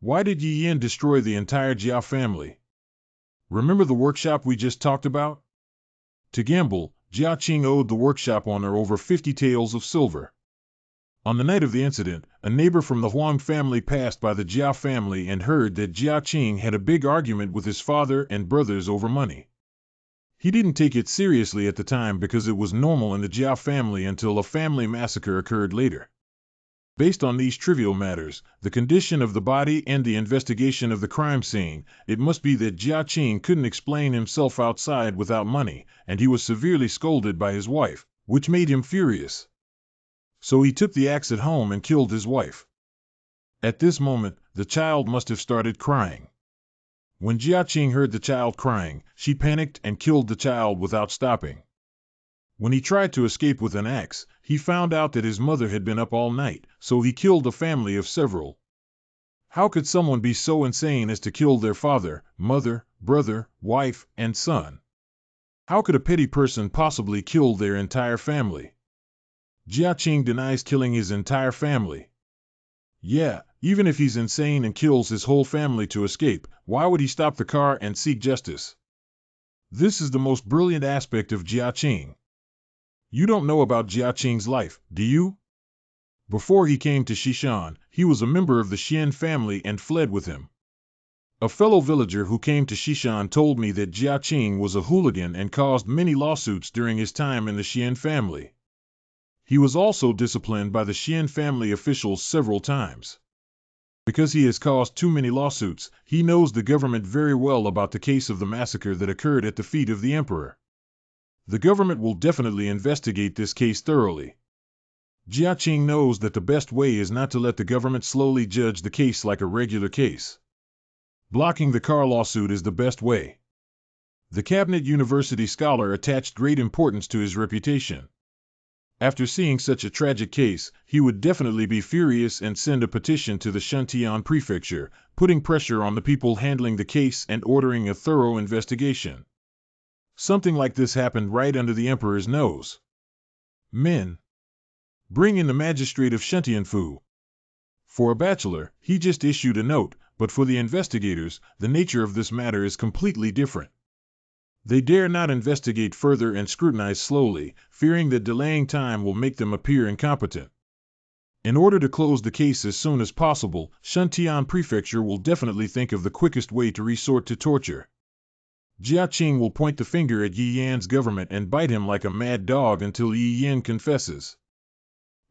Why did Yi Yan destroy the entire Jia family? Remember the workshop we just talked about? To gamble, Jia Qing owed the workshop owner over 50 taels of silver. On the night of the incident, a neighbor from the Huang family passed by the Jia family and heard that Jia Qing had a big argument with his father and brothers over money. He didn't take it seriously at the time because it was normal in the Jia family until a family massacre occurred later. Based on these trivial matters, the condition of the body and the investigation of the crime scene, it must be that Jia Qing couldn't explain himself outside without money, and he was severely scolded by his wife, which made him furious. So he took the axe at home and killed his wife. At this moment, the child must have started crying. When Jia Qing heard the child crying, she panicked and killed the child without stopping. When he tried to escape with an axe, he found out that his mother had been up all night, so he killed a family of several. How could someone be so insane as to kill their father, mother, brother, wife, and son? How could a petty person possibly kill their entire family? Jia Qing denies killing his entire family. Yeah, even if he's insane and kills his whole family to escape, why would he stop the car and seek justice? This is the most brilliant aspect of Jia Qing. You don't know about Jia Qing's life, do you? Before he came to Xishan, he was a member of the Xian family and fled with him. A fellow villager who came to Xishan told me that Jia Qing was a hooligan and caused many lawsuits during his time in the Xian family. He was also disciplined by the Xian family officials several times. Because he has caused too many lawsuits, he knows the government very well about the case of the massacre that occurred at the feet of the emperor. The government will definitely investigate this case thoroughly. Jia Qing knows that the best way is not to let the government slowly judge the case like a regular case. Blocking the car lawsuit is the best way. The Cabinet University scholar attached great importance to his reputation. After seeing such a tragic case, he would definitely be furious and send a petition to the Shantian prefecture, putting pressure on the people handling the case and ordering a thorough investigation. Something like this happened right under the emperor's nose. Men. Bring in the magistrate of Shentianfu. For a bachelor, he just issued a note, but for the investigators, the nature of this matter is completely different. They dare not investigate further and scrutinize slowly, fearing that delaying time will make them appear incompetent. In order to close the case as soon as possible, Shentian Prefecture will definitely think of the quickest way to resort to torture. Jia Qing will point the finger at Yi Yan's government and bite him like a mad dog until Yi Yan confesses.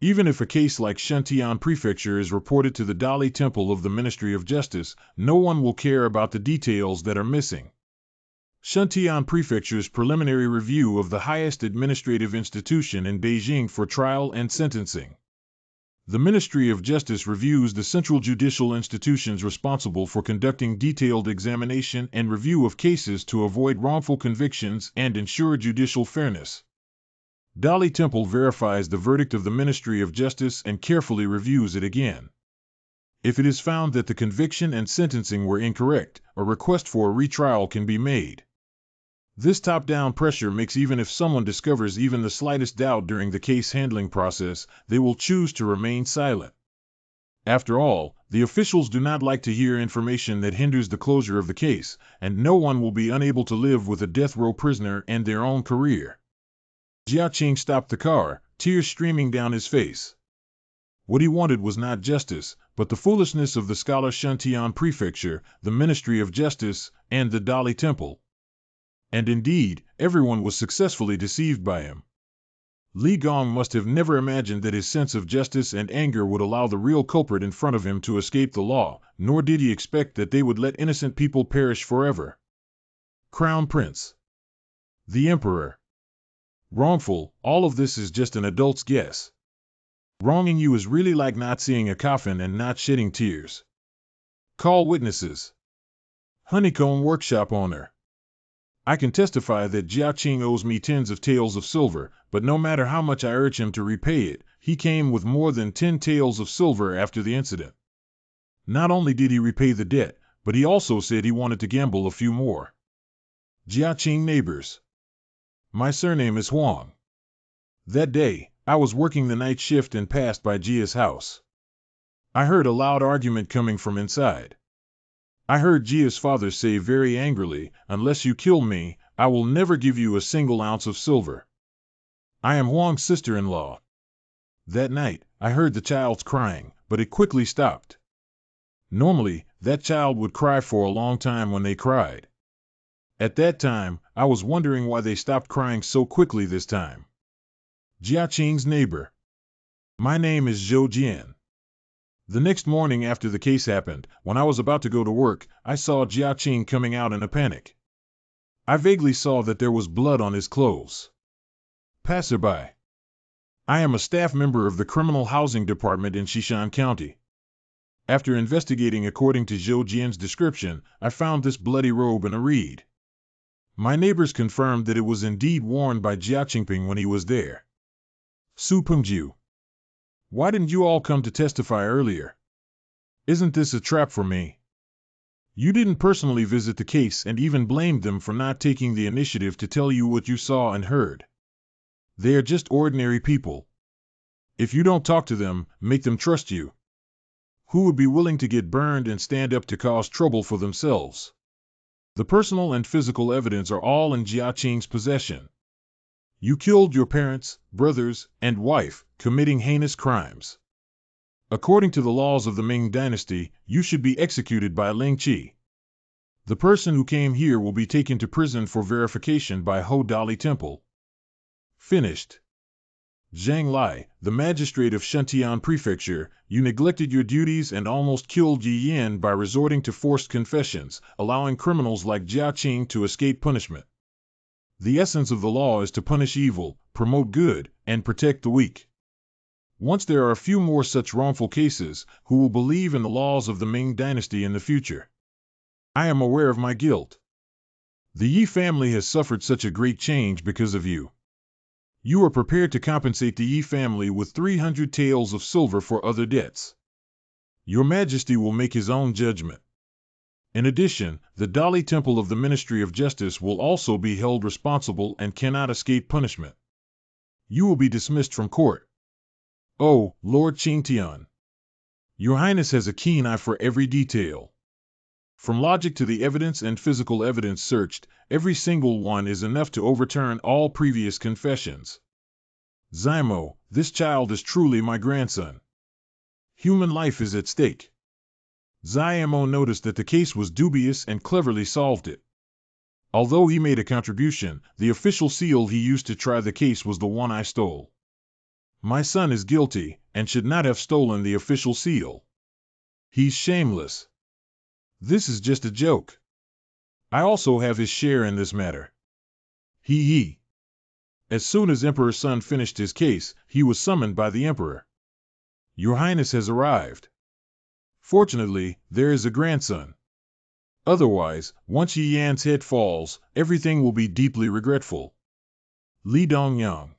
Even if a case like Shentian Prefecture is reported to the Dali Temple of the Ministry of Justice, no one will care about the details that are missing. Shentian Prefecture's preliminary review of the highest administrative institution in Beijing for trial and sentencing. The Ministry of Justice reviews the central judicial institutions responsible for conducting detailed examination and review of cases to avoid wrongful convictions and ensure judicial fairness. Dali Temple verifies the verdict of the Ministry of Justice and carefully reviews it again. If it is found that the conviction and sentencing were incorrect, a request for a retrial can be made. This top-down pressure makes even if someone discovers even the slightest doubt during the case handling process, they will choose to remain silent. After all, the officials do not like to hear information that hinders the closure of the case, and no one will be unable to live with a death row prisoner and their own career. Jiaqing stopped the car, tears streaming down his face. What he wanted was not justice, but the foolishness of the scholar Shantian Prefecture, the Ministry of Justice, and the Dali Temple. And indeed, everyone was successfully deceived by him. Li Gong must have never imagined that his sense of justice and anger would allow the real culprit in front of him to escape the law, nor did he expect that they would let innocent people perish forever. Crown Prince. The Emperor. Wrongful, all of this is just an adult's guess. Wronging you is really like not seeing a coffin and not shedding tears. Call witnesses. Honeycomb Workshop owner. I can testify that Jiaqing owes me tens of taels of silver, but no matter how much I urge him to repay it, he came with more than 10 taels of silver after the incident. Not only did he repay the debt, but he also said he wanted to gamble a few more. Jiaqing neighbors. My surname is Huang. That day, I was working the night shift and passed by Jia's house. I heard a loud argument coming from inside. I heard Jia's father say very angrily, "Unless you kill me, I will never give you a single ounce of silver." I am Huang's sister-in-law. That night, I heard the child's crying, but it quickly stopped. Normally, that child would cry for a long time when they cried. At that time, I was wondering why they stopped crying so quickly this time. Jiaqing's neighbor. My name is Zhou Jian. The next morning after the case happened, when I was about to go to work, I saw Jiaqing coming out in a panic. I vaguely saw that there was blood on his clothes. Passerby. I am a staff member of the Criminal Housing Department in Xishan County. After investigating according to Zhou Jian's description, I found this bloody robe in a reed. My neighbors confirmed that it was indeed worn by Jiaqingping when he was there. Su Pengjiu. Why didn't you all come to testify earlier? Isn't this a trap for me? You didn't personally visit the case and even blamed them for not taking the initiative to tell you what you saw and heard. They are just ordinary people. If you don't talk to them, make them trust you. Who would be willing to get burned and stand up to cause trouble for themselves? The personal and physical evidence are all in Jiaqing's possession. You killed your parents, brothers, and wife, committing heinous crimes. According to the laws of the Ming Dynasty, you should be executed by Ling Qi. The person who came here will be taken to prison for verification by Ho Dali Temple. Finished. Zhang Lai, the magistrate of Shantian Prefecture, you neglected your duties and almost killed Yi Yan by resorting to forced confessions, allowing criminals like Jiaqing to escape punishment. The essence of the law is to punish evil, promote good, and protect the weak. Once there are a few more such wrongful cases, who will believe in the laws of the Ming Dynasty in the future? I am aware of my guilt. The Yi family has suffered such a great change because of you. You are prepared to compensate the Yi family with 300 taels of silver for other debts. Your Majesty will make his own judgment. In addition, the Dali Temple of the Ministry of Justice will also be held responsible and cannot escape punishment. You will be dismissed from court. Oh, Lord Qingtian. Your Highness has a keen eye for every detail. From logic to the evidence and physical evidence searched, every single one is enough to overturn all previous confessions. Zymo, this child is truly my grandson. Human life is at stake. Zymo noticed that the case was dubious and cleverly solved it. Although he made a contribution, the official seal he used to try the case was the one I stole. My son is guilty, and should not have stolen the official seal. He's shameless. This is just a joke. I also have his share in this matter. He. As soon as Emperor Sun finished his case, he was summoned by the Emperor. Your Highness has arrived. Fortunately, there is a grandson. Otherwise, once Yi Yan's head falls, everything will be deeply regretful. Li Dongyang.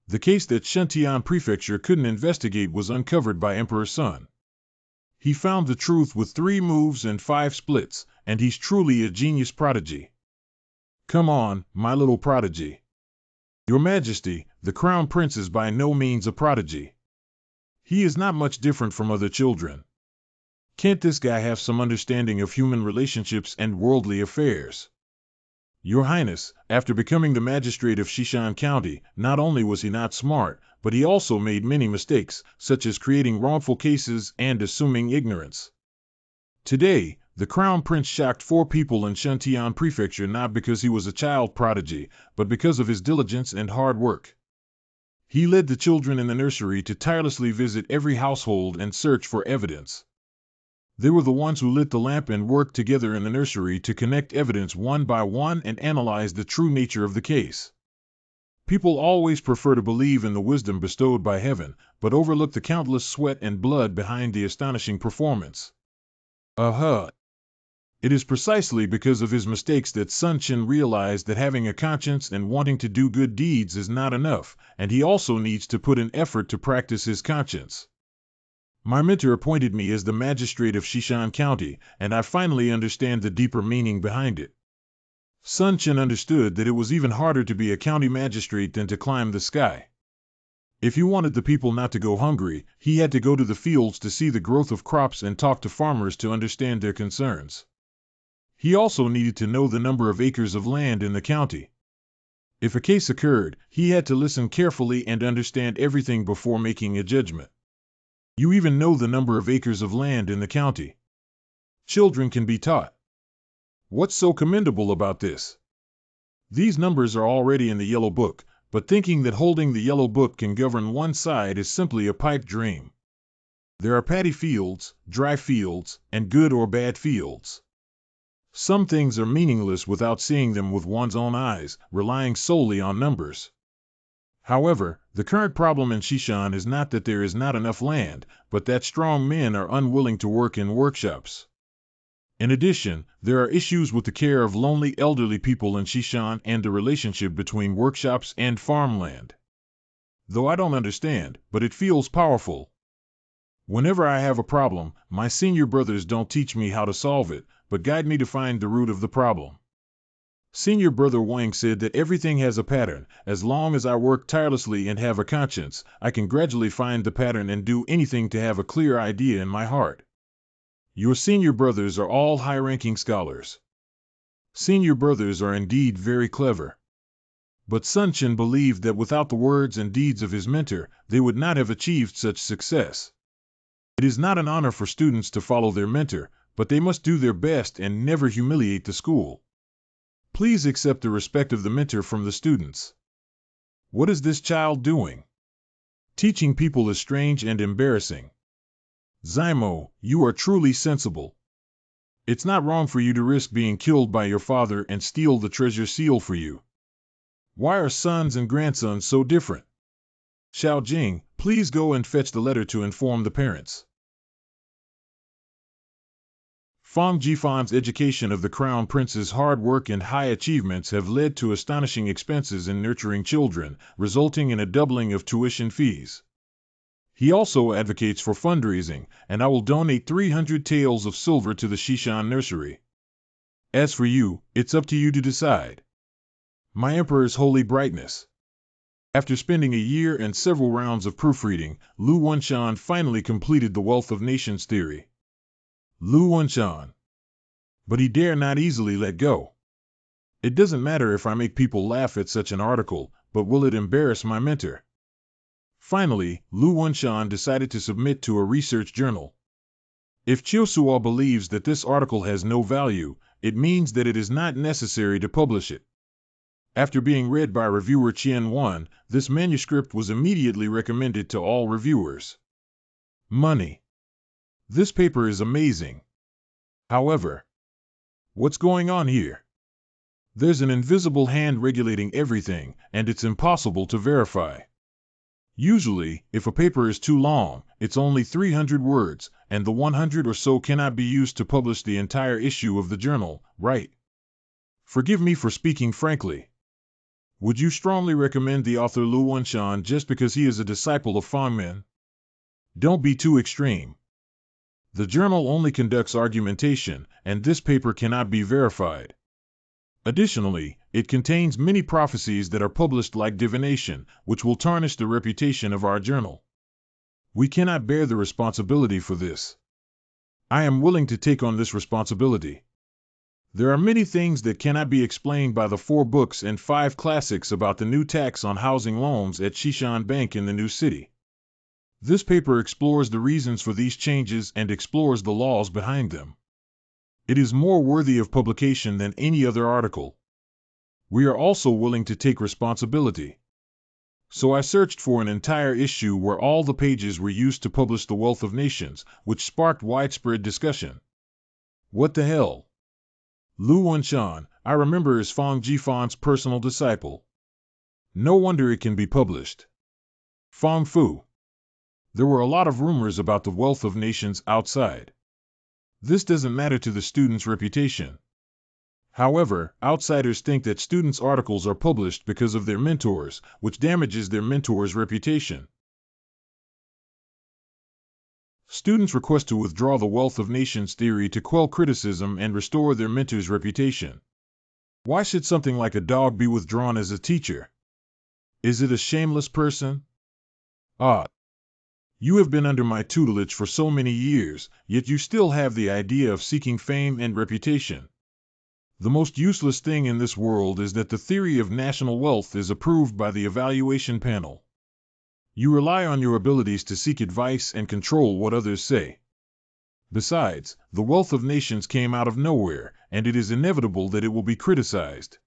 The case that Shantian Prefecture couldn't investigate was uncovered by Emperor Sun. He found the truth with 3 moves and 5 splits, and he's truly a genius prodigy. Come on, my little prodigy. Your Majesty, the Crown Prince is by no means a prodigy. He is not much different from other children. Can't this guy have some understanding of human relationships and worldly affairs? Your Highness, after becoming the magistrate of Shishan County, not only was he not smart, but he also made many mistakes, such as creating wrongful cases and assuming ignorance. Today, the Crown Prince shocked 4 people in Shuntian Prefecture not because he was a child prodigy, but because of his diligence and hard work. He led the children in the nursery to tirelessly visit every household and search for evidence. They were the ones who lit the lamp and worked together in the nursery to connect evidence one by one and analyze the true nature of the case. People always prefer to believe in the wisdom bestowed by heaven, but overlook the countless sweat and blood behind the astonishing performance. It is precisely because of his mistakes that Sun Chen realized that having a conscience and wanting to do good deeds is not enough, and he also needs to put in effort to practice his conscience. My mentor appointed me as the magistrate of Shishan County, and I finally understand the deeper meaning behind it. Sun Chen understood that it was even harder to be a county magistrate than to climb the sky. If he wanted the people not to go hungry, he had to go to the fields to see the growth of crops and talk to farmers to understand their concerns. He also needed to know the number of acres of land in the county. If a case occurred, he had to listen carefully and understand everything before making a judgment. You even know the number of acres of land in the county. Children can be taught. What's so commendable about this? These numbers are already in the Yellow Book, but thinking that holding the Yellow Book can govern one side is simply a pipe dream. There are paddy fields, dry fields, and good or bad fields. Some things are meaningless without seeing them with one's own eyes, relying solely on numbers. However, the current problem in Shishan is not that there is not enough land, but that strong men are unwilling to work in workshops. In addition, there are issues with the care of lonely elderly people in Shishan and the relationship between workshops and farmland. Though I don't understand, but it feels powerful. Whenever I have a problem, my senior brothers don't teach me how to solve it, but guide me to find the root of the problem. Senior brother Wang said that everything has a pattern. As long as I work tirelessly and have a conscience, I can gradually find the pattern and do anything to have a clear idea in my heart. Your senior brothers are all high-ranking scholars. Senior brothers are indeed very clever. But Sun Chen believed that without the words and deeds of his mentor, they would not have achieved such success. It is not an honor for students to follow their mentor, but they must do their best and never humiliate the school. Please accept the respect of the mentor from the students. What is this child doing? Teaching people is strange and embarrassing. Zymo, you are truly sensible. It's not wrong for you to risk being killed by your father and steal the treasure seal for you. Why are sons and grandsons so different? Xiao Jing, please go and fetch the letter to inform the parents. Fang Jifan's education of the Crown Prince's hard work and high achievements have led to astonishing expenses in nurturing children, resulting in a doubling of tuition fees. He also advocates for fundraising, and I will donate 300 taels of silver to the Shishan nursery. As for you, it's up to you to decide. My Emperor's Holy Brightness. After spending a year and several rounds of proofreading, Lu Wenshan finally completed the Wealth of Nations theory. Lu Wenshan. But he dare not easily let go. It doesn't matter if I make people laugh at such an article, but will it embarrass my mentor? Finally, Lu Wenshan decided to submit to a research journal. If Chiosuo believes that this article has no value, it means that it is not necessary to publish it. After being read by reviewer Qian Wan, this manuscript was immediately recommended to all reviewers. Money. This paper is amazing. However, what's going on here? There's an invisible hand regulating everything, and it's impossible to verify. Usually, if a paper is too long, it's only 300 words, and the 100 or so cannot be used to publish the entire issue of the journal, right? Forgive me for speaking frankly. Would you strongly recommend the author Lu Wenshan just because he is a disciple of Fang Men? Don't be too extreme. The journal only conducts argumentation, and this paper cannot be verified. Additionally, it contains many prophecies that are published like divination, which will tarnish the reputation of our journal. We cannot bear the responsibility for this. I am willing to take on this responsibility. There are many things that cannot be explained by the 4 books and 5 classics about the new tax on housing loans at Shishan Bank in the new city. This paper explores the reasons for these changes and explores the laws behind them. It is more worthy of publication than any other article. We are also willing to take responsibility. So I searched for an entire issue where all the pages were used to publish The Wealth of Nations, which sparked widespread discussion. What the hell? Lu Wenshan, I remember, is Fang Jifan's personal disciple. No wonder it can be published. Fang Fu. There were a lot of rumors about The Wealth of Nations outside. This doesn't matter to the student's reputation. However, outsiders think that students' articles are published because of their mentors, which damages their mentor's reputation. Students request to withdraw the Wealth of Nations theory to quell criticism and restore their mentor's reputation. Why should something like a dog be withdrawn as a teacher? Is it a shameless person? You have been under my tutelage for so many years, yet you still have the idea of seeking fame and reputation. The most useless thing in this world is that the theory of national wealth is approved by the evaluation panel. You rely on your abilities to seek advice and control what others say. Besides, the Wealth of Nations came out of nowhere, and it is inevitable that it will be criticized.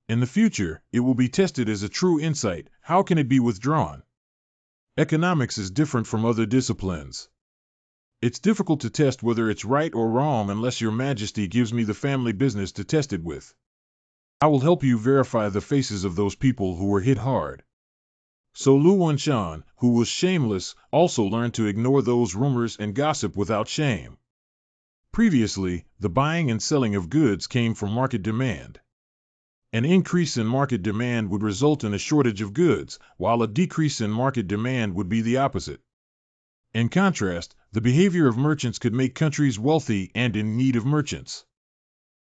In the future, it will be tested as a true insight. How can it be withdrawn? Economics is different from other disciplines. It's difficult to test whether it's right or wrong unless Your Majesty gives me the family business to test it with. I will help you verify the faces of those people who were hit hard. So Lu Wenshan, who was shameless, also learned to ignore those rumors and gossip without shame. Previously, the buying and selling of goods came from market demand. An increase in market demand would result in a shortage of goods, while a decrease in market demand would be the opposite. In contrast, the behavior of merchants could make countries wealthy and in need of merchants.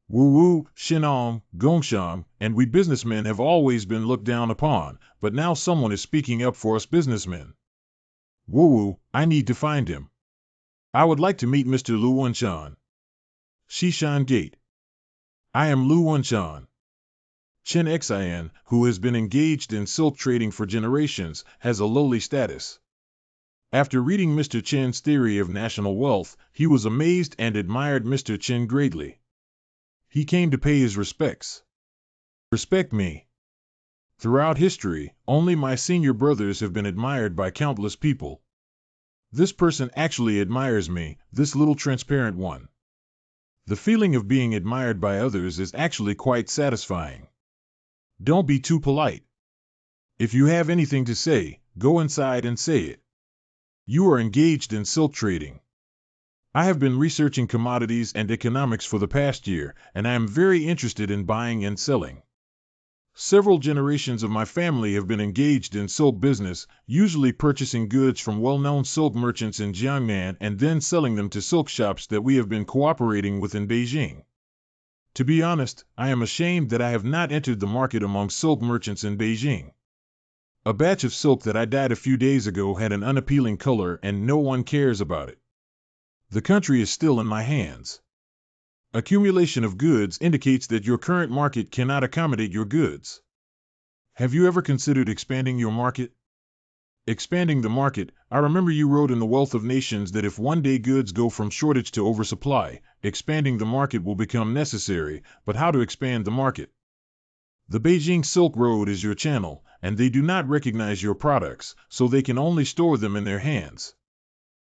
Wu, Shinong, Gongshang, and we businessmen have always been looked down upon, but now someone is speaking up for us businessmen. Wu, I need to find him. I would like to meet Mr. Lu Wenshan. Shishan Gate. I am Lu Wenshan. Chen Xin, who has been engaged in silk trading for generations, has a lowly status. After reading Mr. Chen's theory of national wealth, he was amazed and admired Mr. Chen greatly. He came to pay his respects. Respect me. Throughout history, only my senior brothers have been admired by countless people. This person actually admires me, this little transparent one. The feeling of being admired by others is actually quite satisfying. Don't be too polite. If you have anything to say, go inside and say it. You are engaged in silk trading. I have been researching commodities and economics for the past year, and I am very interested in buying and selling. Several generations of my family have been engaged in silk business, usually purchasing goods from well-known silk merchants in Jiangnan and then selling them to silk shops that we have been cooperating with in Beijing. To be honest, I am ashamed that I have not entered the market among silk merchants in Beijing. A batch of silk that I dyed a few days ago had an unappealing color and no one cares about it. The country is still in my hands. Accumulation of goods indicates that your current market cannot accommodate your goods. Have you ever considered expanding your market? Expanding the market, I remember you wrote in The Wealth of Nations that if one day goods go from shortage to oversupply, expanding the market will become necessary, but how to expand the market? The Beijing Silk Road is your channel, and they do not recognize your products, so they can only store them in their hands.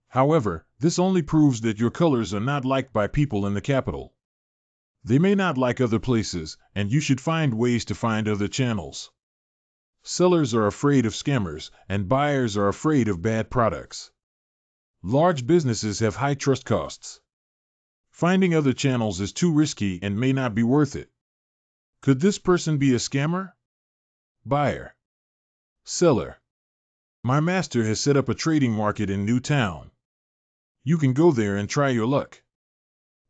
However, this only proves that your colors are not liked by people in the capital. They may not like other places, and you should find ways to find other channels. Sellers are afraid of scammers, and buyers are afraid of bad products. Large businesses have high trust costs. Finding other channels is too risky and may not be worth it. Could this person be a scammer? Buyer. Seller. My master has set up a trading market in New Town. You can go there and try your luck.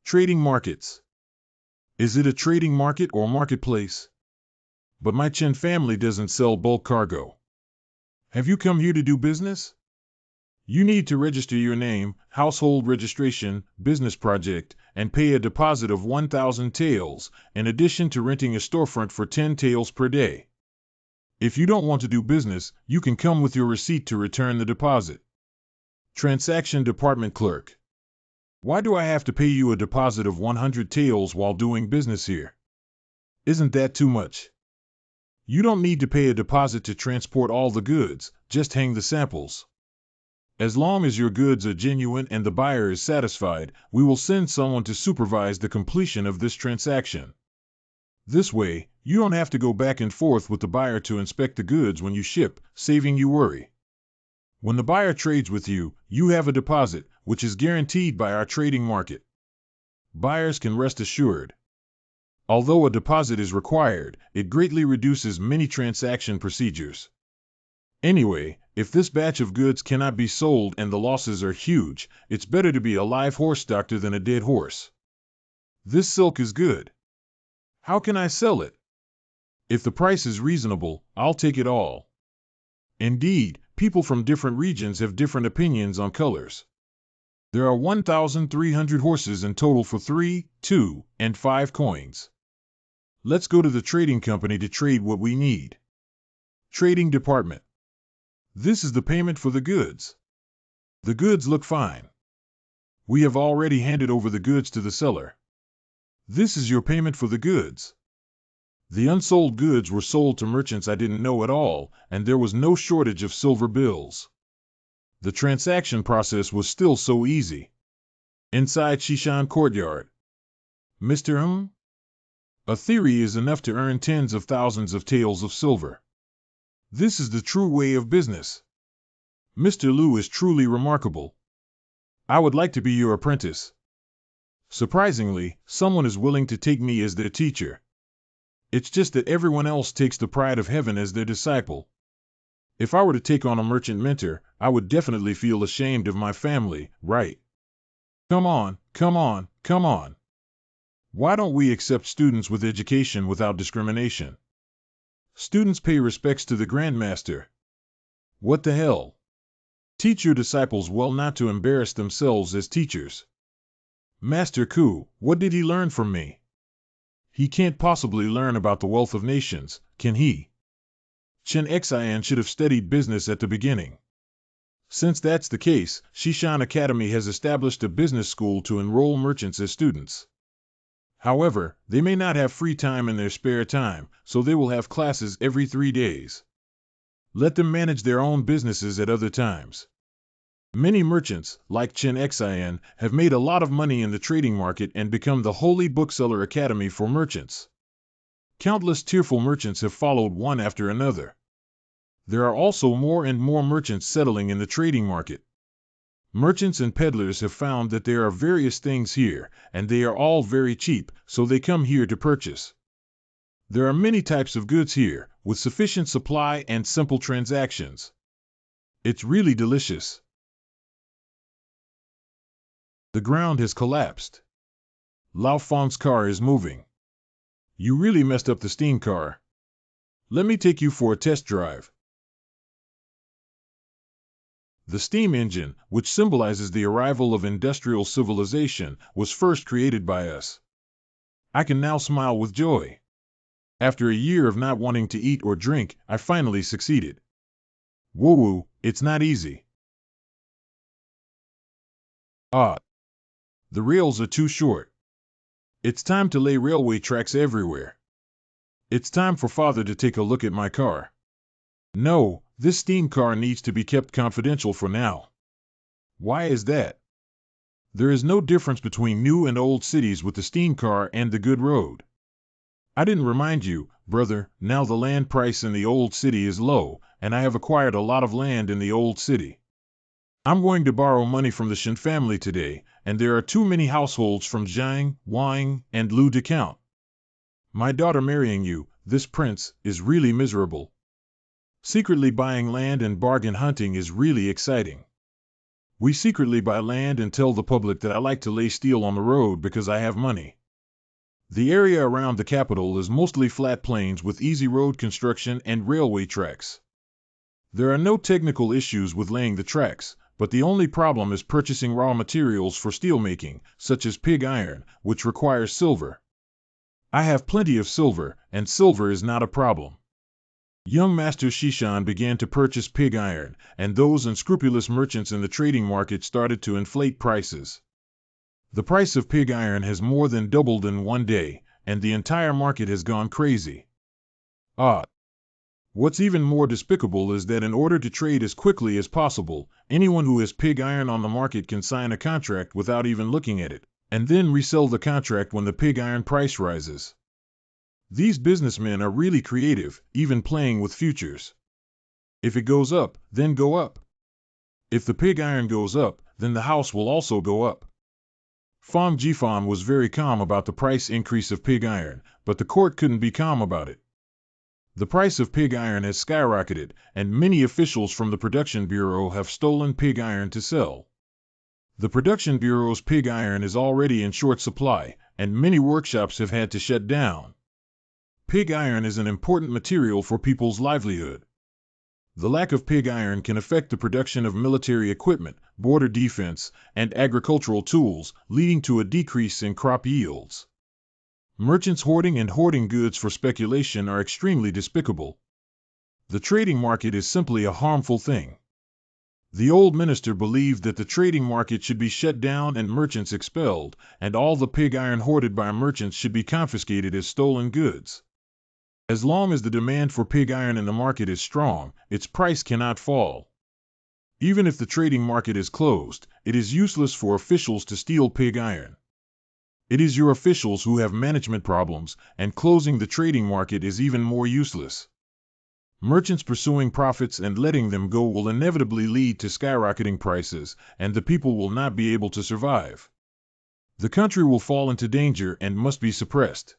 Trading markets. Is it a trading market or marketplace? But my Chen family doesn't sell bulk cargo. Have you come here to do business? You need to register your name, household registration, business project, and pay a deposit of 1,000 taels, in addition to renting a storefront for 10 taels per day. If you don't want to do business, you can come with your receipt to return the deposit. Transaction Department Clerk. Why do I have to pay you a deposit of 100 taels while doing business here? Isn't that too much? You don't need to pay a deposit to transport all the goods, just hang the samples. As long as your goods are genuine and the buyer is satisfied, we will send someone to supervise the completion of this transaction. This way, you don't have to go back and forth with the buyer to inspect the goods when you ship, saving you worry. When the buyer trades with you, you have a deposit, which is guaranteed by our trading market. Buyers can rest assured. Although a deposit is required, it greatly reduces many transaction procedures. Anyway, if this batch of goods cannot be sold and the losses are huge, it's better to be a live horse doctor than a dead horse. This silk is good. How can I sell it? If the price is reasonable, I'll take it all. Indeed, people from different regions have different opinions on colors. There are 1,300 horses in total for 3, 2, and 5 coins. Let's go to the trading company to trade what we need. Trading Department. This is the payment for the goods. The goods look fine. We have already handed over the goods to the seller. This is your payment for the goods. The unsold goods were sold to merchants I didn't know at all, and there was no shortage of silver bills. The transaction process was still so easy. Inside Shishan Courtyard. Mr. A theory is enough to earn tens of thousands of taels of silver. This is the true way of business. Mr. Liu is truly remarkable. I would like to be your apprentice. Surprisingly, someone is willing to take me as their teacher. It's just that everyone else takes the pride of heaven as their disciple. If I were to take on a merchant mentor, I would definitely feel ashamed of my family, right? Come on, come on, come on. Why don't we accept students with education without discrimination? Students pay respects to the Grandmaster. What the hell? Teach your disciples well not to embarrass themselves as teachers. Master Ku, what did he learn from me? He can't possibly learn about the wealth of nations, can he? Chen Xian should have studied business at the beginning. Since that's the case, Shishan Academy has established a business school to enroll merchants as students. However, they may not have free time in their spare time, so they will have classes every 3 days. Let them manage their own businesses at other times. Many merchants, like Chen Xian, have made a lot of money in the trading market and become the Holy Bookseller Academy for merchants. Countless tearful merchants have followed one after another. There are also more and more merchants settling in the trading market. Merchants and peddlers have found that there are various things here, and they are all very cheap, so they come here to purchase. There are many types of goods here, with sufficient supply and simple transactions. It's really delicious. The ground has collapsed. Lao Feng's car is moving. You really messed up the steam car. Let me take you for a test drive. The steam engine, which symbolizes the arrival of industrial civilization, was first created by us. I can now smile with joy. After a year of not wanting to eat or drink, I finally succeeded. Woo-woo, it's not easy. The rails are too short. It's time to lay railway tracks everywhere. It's time for father to take a look at my car. No, this steam car needs to be kept confidential for now. Why is that? There is no difference between new and old cities with the steam car and the good road. I didn't remind you, brother, now the land price in the old city is low, and I have acquired a lot of land in the old city. I'm going to borrow money from the Shen family today, and there are too many households from Zhang, Wang, and Lu to count. My daughter marrying you, this prince, is really miserable. Secretly buying land and bargain hunting is really exciting. We secretly buy land and tell the public that I like to lay steel on the road because I have money. The area around the capital is mostly flat plains with easy road construction and railway tracks. There are no technical issues with laying the tracks, but the only problem is purchasing raw materials for steelmaking, such as pig iron, which requires silver. I have plenty of silver, and silver is not a problem. Young Master Shishan began to purchase pig iron, and those unscrupulous merchants in the trading market started to inflate prices. The price of pig iron has more than doubled in one day, and the entire market has gone crazy. What's even more despicable is that in order to trade as quickly as possible, anyone who has pig iron on the market can sign a contract without even looking at it, and then resell the contract when the pig iron price rises. These businessmen are really creative, even playing with futures. If it goes up, then go up. If the pig iron goes up, then the house will also go up. Fong Jifan was very calm about the price increase of pig iron, but the court couldn't be calm about it. The price of pig iron has skyrocketed, and many officials from the Production Bureau have stolen pig iron to sell. The Production Bureau's pig iron is already in short supply, and many workshops have had to shut down. Pig iron is an important material for people's livelihood. The lack of pig iron can affect the production of military equipment, border defense, and agricultural tools, leading to a decrease in crop yields. Merchants hoarding and hoarding goods for speculation are extremely despicable. The trading market is simply a harmful thing. The old minister believed that the trading market should be shut down and merchants expelled, and all the pig iron hoarded by merchants should be confiscated as stolen goods. As long as the demand for pig iron in the market is strong, its price cannot fall. Even if the trading market is closed, it is useless for officials to steal pig iron. It is your officials who have management problems, and closing the trading market is even more useless. Merchants pursuing profits and letting them go will inevitably lead to skyrocketing prices, and the people will not be able to survive. The country will fall into danger and must be suppressed.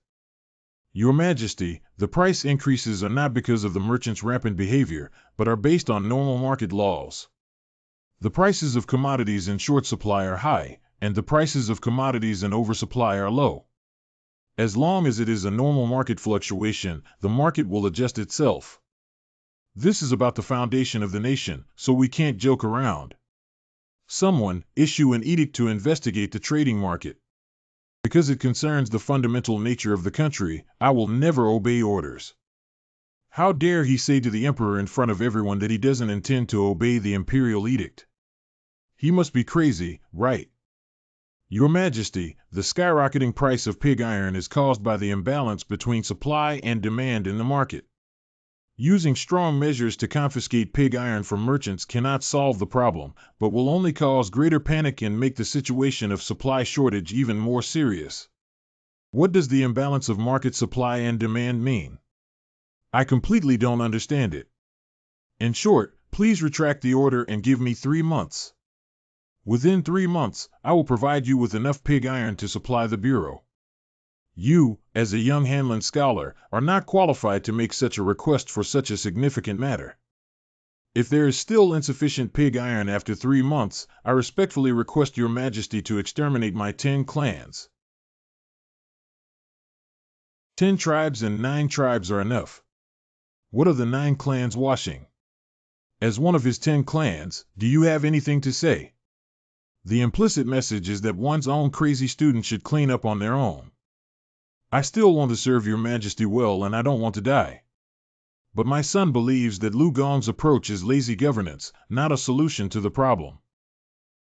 Your Majesty, the price increases are not because of the merchants' rampant behavior, but are based on normal market laws. The prices of commodities in short supply are high, and the prices of commodities in oversupply are low. As long as it is a normal market fluctuation, the market will adjust itself. This is about the foundation of the nation, so we can't joke around. Someone, issue an edict to investigate the trading market. Because it concerns the fundamental nature of the country, I will never obey orders. How dare he say to the Emperor in front of everyone that he doesn't intend to obey the Imperial edict? He must be crazy, right? Your Majesty, the skyrocketing price of pig iron is caused by the imbalance between supply and demand in the market. Using strong measures to confiscate pig iron from merchants cannot solve the problem, but will only cause greater panic and make the situation of supply shortage even more serious. What does the imbalance of market supply and demand mean? I completely don't understand it. In short, please retract the order and give me 3 months. Within 3 months, I will provide you with enough pig iron to supply the Bureau. You, as a young Hanlon scholar, are not qualified to make such a request for such a significant matter. If there is still insufficient pig iron after 3 months, I respectfully request Your Majesty to exterminate my 10 clans. 10 tribes and 9 tribes are enough. What are the 9 clans washing? As one of his 10 clans, do you have anything to say? The implicit message is that one's own crazy students should clean up on their own. I still want to serve Your Majesty well and I don't want to die. But my son believes that Lu Gong's approach is lazy governance, not a solution to the problem.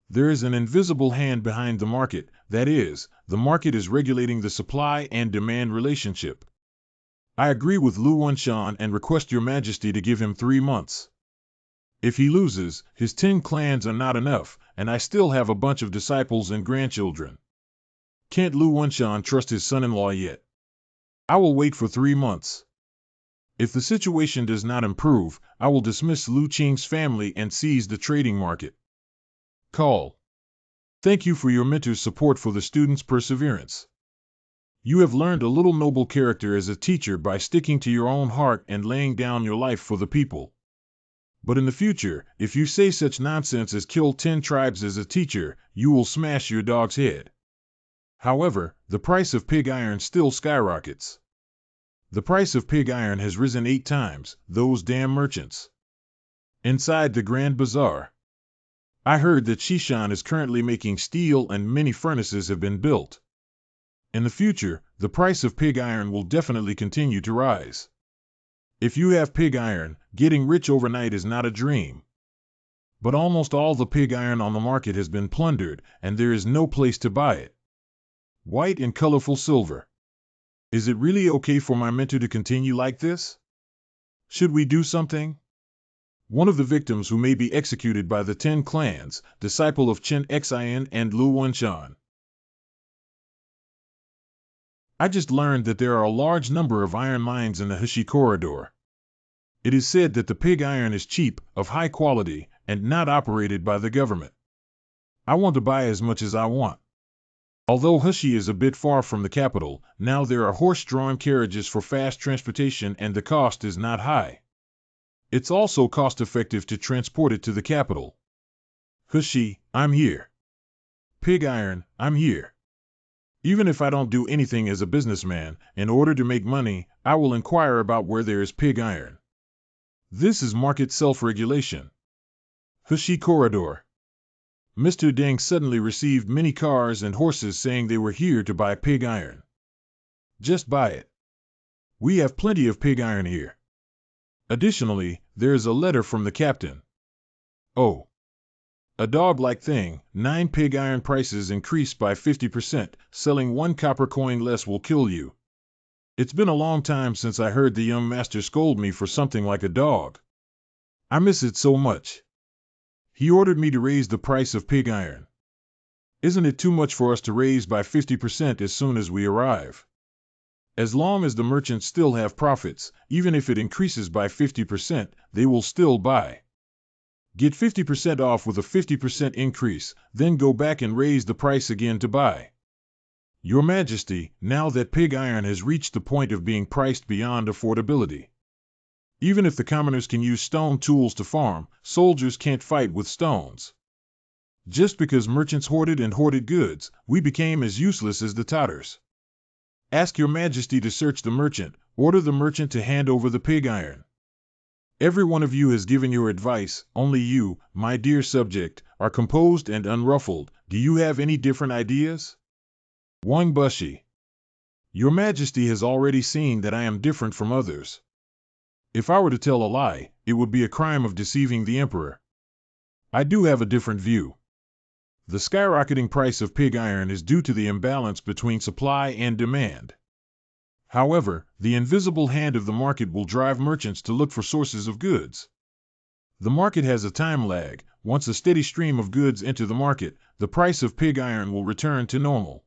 There is an invisible hand behind the market, that is, the market is regulating the supply and demand relationship. I agree with Lu Wenshan and request Your Majesty to give him 3 months. If he loses, his 10 clans are not enough, and I still have a bunch of disciples and grandchildren. Can't Lu Wenshan trust his son-in-law yet? I will wait for 3 months. If the situation does not improve, I will dismiss Lu Qing's family and seize the trading market. Call. Thank you for your mentor's support for the students' perseverance. You have learned a little noble character as a teacher by sticking to your own heart and laying down your life for the people. But in the future, if you say such nonsense as kill 10 tribes as a teacher, you will smash your dog's head. However, the price of pig iron still skyrockets. The price of pig iron has risen 8 times, those damn merchants. Inside the Grand Bazaar, I heard that Shishan is currently making steel and many furnaces have been built. In the future, the price of pig iron will definitely continue to rise. If you have pig iron, getting rich overnight is not a dream. But almost all the pig iron on the market has been plundered, and there is no place to buy it. White and colorful silver. Is it really okay for my mentor to continue like this? Should we do something? One of the victims who may be executed by the 10 clans, disciple of Chen Xin and Lu Wenshan. I just learned that there are a large number of iron mines in the Heshi corridor. It is said that the pig iron is cheap, of high quality, and not operated by the government. I want to buy as much as I want. Although Heshi is a bit far from the capital, now there are horse-drawn carriages for fast transportation and the cost is not high. It's also cost-effective to transport it to the capital. Heshi, I'm here. Pig iron, I'm here. Even if I don't do anything as a businessman, in order to make money, I will inquire about where there is pig iron. This is market self-regulation. Heshi corridor. Mr. Deng suddenly received many cars and horses saying they were here to buy pig iron. Just buy it. We have plenty of pig iron here. Additionally, there is a letter from the captain. Oh. A dog-like thing, 9 pig iron prices increased by 50%, selling 1 copper coin less will kill you. It's been a long time since I heard the young master scold me for something like a dog. I miss it so much. He ordered me to raise the price of pig iron. Isn't it too much for us to raise by 50% as soon as we arrive? As long as the merchants still have profits, even if it increases by 50%, they will still buy. Get 50% off with a 50% increase, then go back and raise the price again to buy. Your Majesty, now that pig iron has reached the point of being priced beyond affordability. Even if the commoners can use stone tools to farm, soldiers can't fight with stones. Just because merchants hoarded goods, we became as useless as the Tatars. Ask your Majesty to search the merchant, order the merchant to hand over the pig iron. Every one of you has given your advice, only you, my dear subject, are composed and unruffled. Do you have any different ideas? Wang Bushi. Your Majesty has already seen that I am different from others. If I were to tell a lie, it would be a crime of deceiving the Emperor. I do have a different view. The skyrocketing price of pig iron is due to the imbalance between supply and demand. However, the invisible hand of the market will drive merchants to look for sources of goods. The market has a time lag. Once a steady stream of goods enter the market, the price of pig iron will return to normal.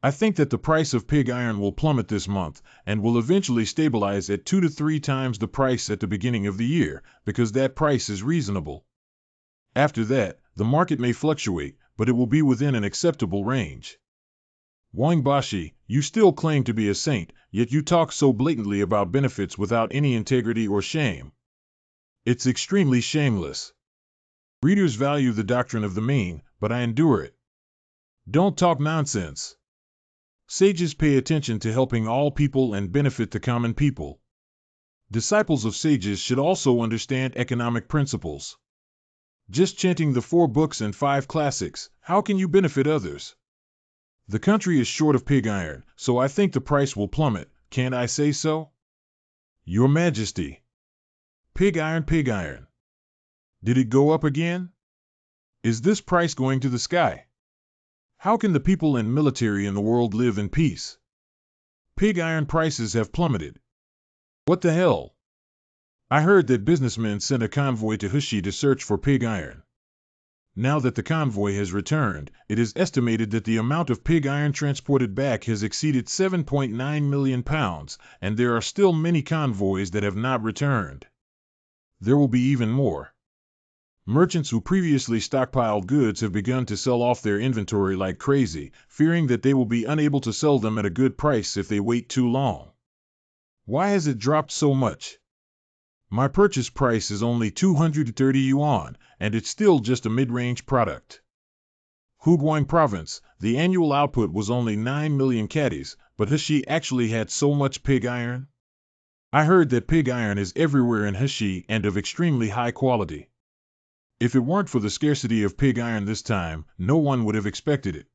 I think that the price of pig iron will plummet this month, and will eventually stabilize at 2 to 3 times the price at the beginning of the year, because that price is reasonable. After that, the market may fluctuate, but it will be within an acceptable range. Wang Bashi, you still claim to be a saint, yet you talk so blatantly about benefits without any integrity or shame. It's extremely shameless. Readers value the doctrine of the Ming, but I endure it. Don't talk nonsense. Sages pay attention to helping all people and benefit the common people. Disciples of sages should also understand economic principles. Just chanting the 4 books and 5 classics, how can you benefit others? The country is short of pig iron, so I think the price will plummet. Can't I say so? Your Majesty. Pig iron, pig iron. Did it go up again? Is this price going to the sky? How can the people and military in the world live in peace? Pig iron prices have plummeted. What the hell? I heard that businessmen sent a convoy to Heshi to search for pig iron. Now that the convoy has returned, it is estimated that the amount of pig iron transported back has exceeded 7.9 million pounds, and there are still many convoys that have not returned. There will be even more. Merchants who previously stockpiled goods have begun to sell off their inventory like crazy, fearing that they will be unable to sell them at a good price if they wait too long. Why has it dropped so much? My purchase price is only 230 yuan, and it's still just a mid-range product. Hoarding province, the annual output was only 9 million caddies, but Heshi actually had so much pig iron? I heard that pig iron is everywhere in Heshi and of extremely high quality. If it weren't for the scarcity of pig iron this time, no one would have expected it.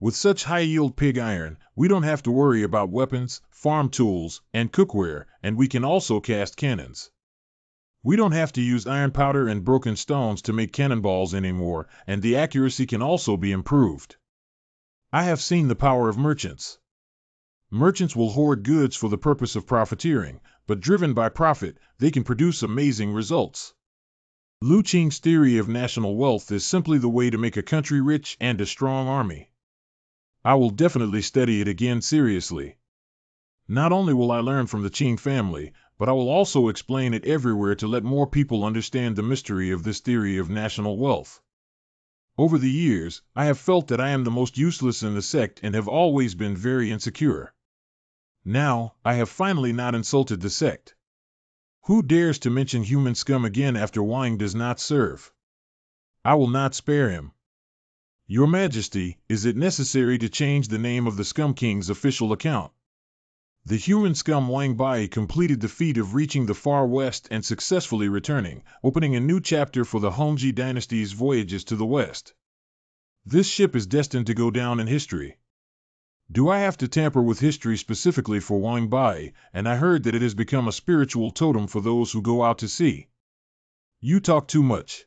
With such high-yield pig iron, we don't have to worry about weapons, farm tools, and cookware, and we can also cast cannons. We don't have to use iron powder and broken stones to make cannonballs anymore, and the accuracy can also be improved. I have seen the power of merchants. Merchants will hoard goods for the purpose of profiteering, but driven by profit, they can produce amazing results. Lu Qing's theory of national wealth is simply the way to make a country rich and a strong army. I will definitely study it again seriously. Not only will I learn from the Qing family, but I will also explain it everywhere to let more people understand the mystery of this theory of national wealth. Over the years, I have felt that I am the most useless in the sect and have always been very insecure. Now, I have finally not insulted the sect. Who dares to mention human scum again after Wang does not serve? I will not spare him. Your Majesty, is it necessary to change the name of the Scum King's official account? The human scum Wang Bai completed the feat of reaching the far west and successfully returning, opening a new chapter for the Hongji dynasty's voyages to the west. This ship is destined to go down in history. Do I have to tamper with history specifically for Wang Bai, and I heard that it has become a spiritual totem for those who go out to sea? You talk too much.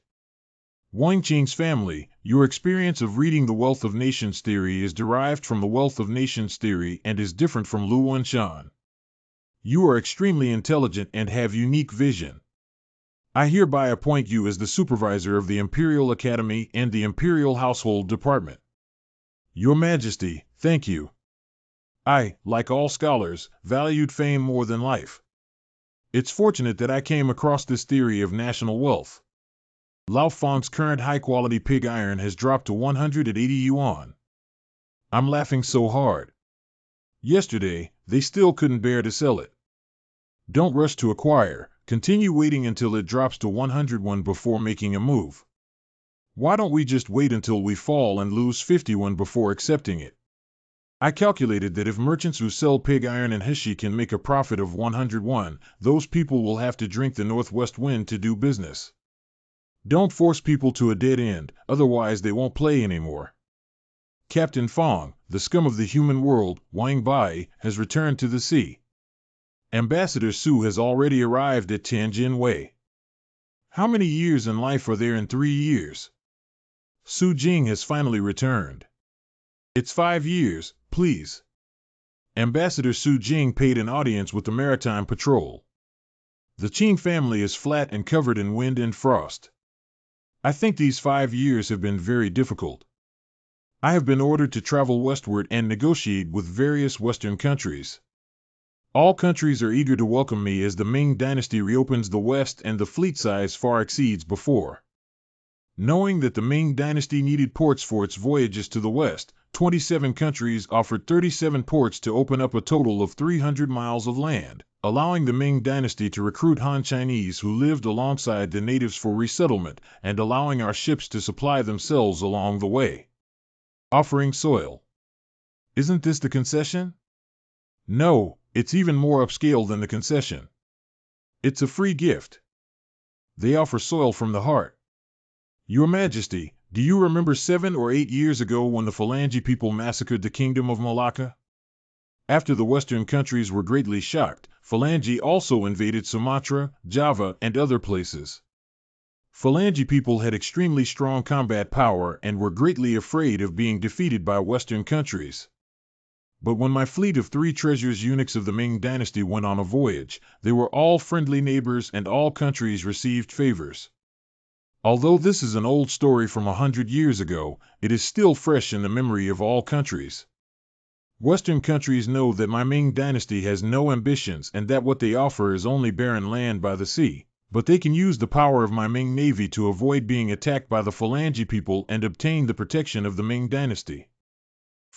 Wang Qing's family, your experience of reading the Wealth of Nations theory is derived from the Wealth of Nations theory and is different from Lu Wenshan. You are extremely intelligent and have unique vision. I hereby appoint you as the supervisor of the Imperial Academy and the Imperial Household Department. Your Majesty, thank you. I, like all scholars, valued fame more than life. It's fortunate that I came across this theory of national wealth. Lao Feng's current high-quality pig iron has dropped to 180 yuan. I'm laughing so hard. Yesterday, they still couldn't bear to sell it. Don't rush to acquire, continue waiting until it drops to 101 before making a move. Why don't we just wait until we fall and lose 51 before accepting it? I calculated that if merchants who sell pig iron in Heshi can make a profit of 101, those people will have to drink the northwest wind to do business. Don't force people to a dead end, otherwise they won't play anymore. Captain Fong, the scum of the human world, Wang Bai, has returned to the sea. Ambassador Su has already arrived at Tianjin Wei. How many years in life are there in 3 years? Su Jing has finally returned. It's 5 years, please. Ambassador Su Jing paid an audience with the Maritime Patrol. The Qing family is flat and covered in wind and frost. I think these 5 years have been very difficult. I have been ordered to travel westward and negotiate with various Western countries. All countries are eager to welcome me as the Ming Dynasty reopens the West and the fleet size far exceeds before. Knowing that the Ming Dynasty needed ports for its voyages to the West, 27 countries offered 37 ports to open up a total of 300 miles of land, allowing the Ming Dynasty to recruit Han Chinese who lived alongside the natives for resettlement, and allowing our ships to supply themselves along the way. Offering soil. Isn't this the concession? No, it's even more upscale than the concession. It's a free gift. They offer soil from the heart. Your Majesty, do you remember 7 or 8 years ago when the Phalange people massacred the Kingdom of Malacca? After the Western countries were greatly shocked, Phalange also invaded Sumatra, Java, and other places. Phalange people had extremely strong combat power and were greatly afraid of being defeated by Western countries. But when my fleet of 3 treasures eunuchs of the Ming Dynasty went on a voyage, they were all friendly neighbors and all countries received favors. Although this is an old story from 100 years ago, it is still fresh in the memory of all countries. Western countries know that my Ming Dynasty has no ambitions and that what they offer is only barren land by the sea, but they can use the power of my Ming Navy to avoid being attacked by the Phalange people and obtain the protection of the Ming Dynasty.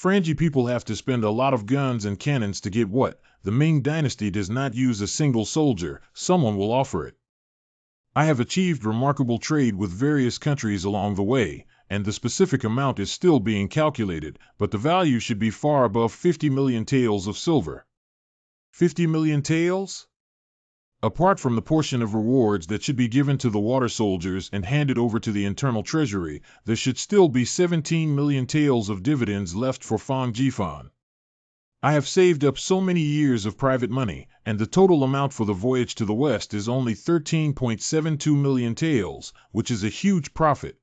Frangi people have to spend a lot of guns and cannons to get what? The Ming Dynasty does not use a single soldier, someone will offer it. I have achieved remarkable trade with various countries along the way, and the specific amount is still being calculated, but the value should be far above 50 million taels of silver. 50 million taels? Apart from the portion of rewards that should be given to the water soldiers and handed over to the internal treasury, there should still be 17 million taels of dividends left for Fang Jifan. I have saved up so many years of private money, and the total amount for the voyage to the west is only 13.72 million taels, which is a huge profit.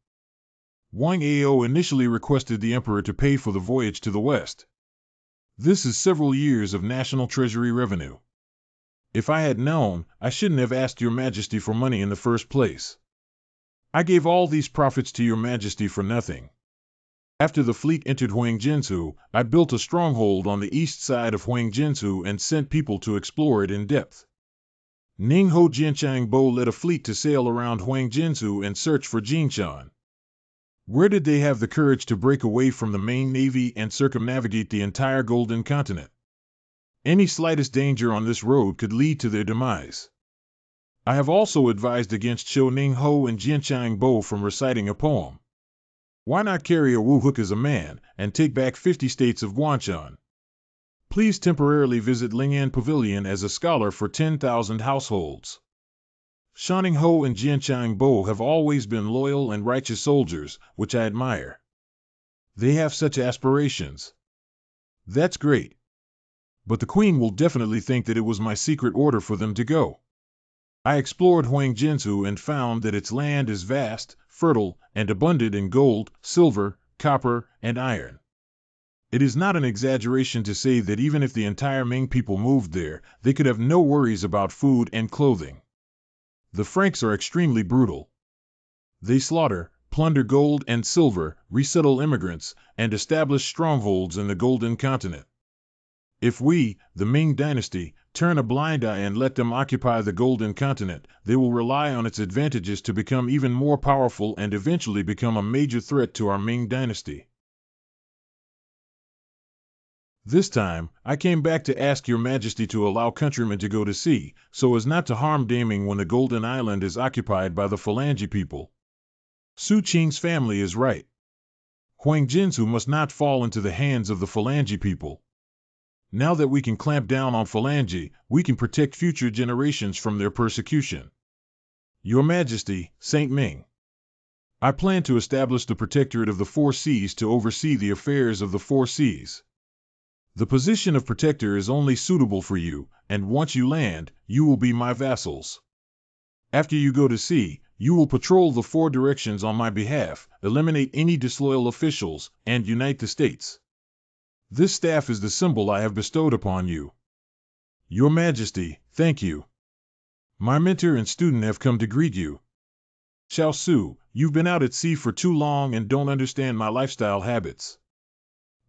Wang Ao initially requested the emperor to pay for the voyage to the west. This is several years of national treasury revenue. If I had known, I shouldn't have asked your majesty for money in the first place. I gave all these profits to your majesty for nothing. After the fleet entered Huangjinsu, I built a stronghold on the east side of Huangjinsu and sent people to explore it in depth. Ningho Jianchangbo led a fleet to sail around Huangjinsu and search for Jinshan. Where did they have the courage to break away from the main navy and circumnavigate the entire Golden Continent? Any slightest danger on this road could lead to their demise. I have also advised against Shou Ningho and Jianchangbo from reciting a poem. Why not carry a Wu Hook as a man, and take back 50 states of Guanshan? Please temporarily visit Ling'an Pavilion as a scholar for 10,000 households. Shaningho and Jianchangbo have always been loyal and righteous soldiers, which I admire. They have such aspirations. That's great. But the queen will definitely think that it was my secret order for them to go. I explored Huangjinsu and found that its land is vast, fertile, and abundant in gold, silver, copper, and iron. It is not an exaggeration to say that even if the entire Ming people moved there, they could have no worries about food and clothing. The Franks are extremely brutal. They slaughter, plunder gold and silver, resettle immigrants, and establish strongholds in the Golden Continent. If we, the Ming Dynasty, turn a blind eye and let them occupy the Golden Continent, they will rely on its advantages to become even more powerful and eventually become a major threat to our Ming Dynasty. This time, I came back to ask your majesty to allow countrymen to go to sea, so as not to harm Daming when the Golden Island is occupied by the Phalange people. Su Qing's family is right. Huangjinsu must not fall into the hands of the Phalange people. Now that we can clamp down on Phalange, we can protect future generations from their persecution. Your Majesty, Saint Ming. I plan to establish the Protectorate of the Four Seas to oversee the affairs of the Four Seas. The position of Protector is only suitable for you, and once you land, you will be my vassals. After you go to sea, you will patrol the four directions on my behalf, eliminate any disloyal officials, and unite the states. This staff is the symbol I have bestowed upon you. Your Majesty, thank you. My mentor and student have come to greet you. Xiao Su, you've been out at sea for too long and don't understand my lifestyle habits.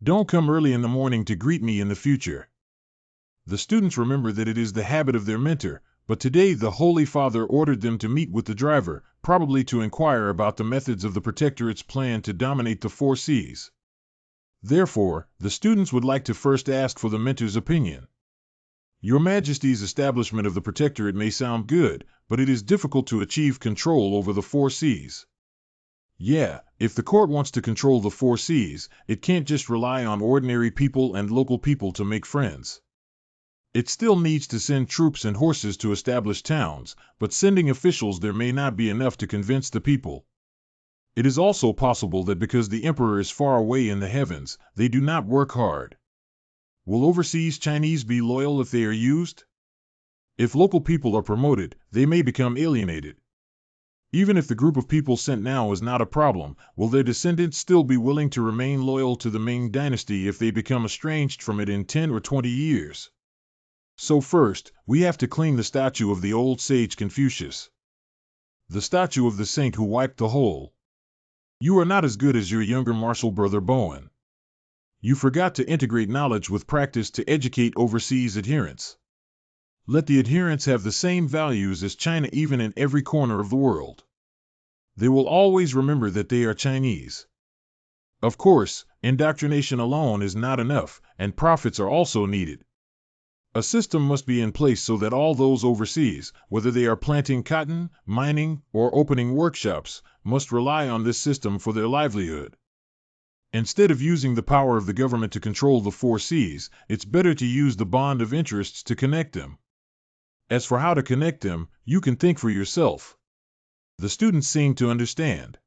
Don't come early in the morning to greet me in the future. The students remember that it is the habit of their mentor, but today the Holy Father ordered them to meet with the driver, probably to inquire about the methods of the Protectorate's plan to dominate the Four Seas. Therefore, the students would like to first ask for the mentor's opinion. Your Majesty's establishment of the Protectorate may sound good, but it is difficult to achieve control over the Four Seas. Yeah, if the court wants to control the Four Seas, it can't just rely on ordinary people and local people to make friends. It still needs to send troops and horses to establish towns, but sending officials there may not be enough to convince the people. It is also possible that because the emperor is far away in the heavens, they do not work hard. Will overseas Chinese be loyal if they are used? If local people are promoted, they may become alienated. Even if the group of people sent now is not a problem, will their descendants still be willing to remain loyal to the Ming Dynasty if they become estranged from it in 10 or 20 years? So first, we have to clean the statue of the old sage Confucius. The statue of the saint who wiped the whole. You are not as good as your younger martial brother Bowen. You forgot to integrate knowledge with practice to educate overseas adherents. Let the adherents have the same values as China even in every corner of the world. They will always remember that they are Chinese. Of course, indoctrination alone is not enough, and profits are also needed. A system must be in place so that all those overseas, whether they are planting cotton, mining, or opening workshops, must rely on this system for their livelihood. Instead of using the power of the government to control the four C's, it's better to use the bond of interests to connect them. As for how to connect them, you can think for yourself. The students seem to understand.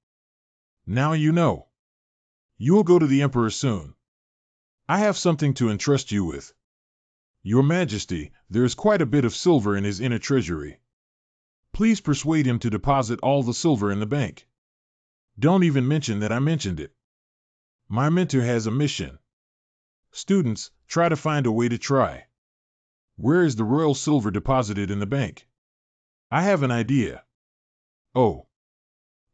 Now you know. You'll go to the Emperor soon. I have something to entrust you with. Your Majesty, there is quite a bit of silver in his inner treasury. Please persuade him to deposit all the silver in the bank. Don't even mention that I mentioned it. My mentor has a mission. Students, try to find a way to try. Where is the royal silver deposited in the bank? I have an idea. Oh.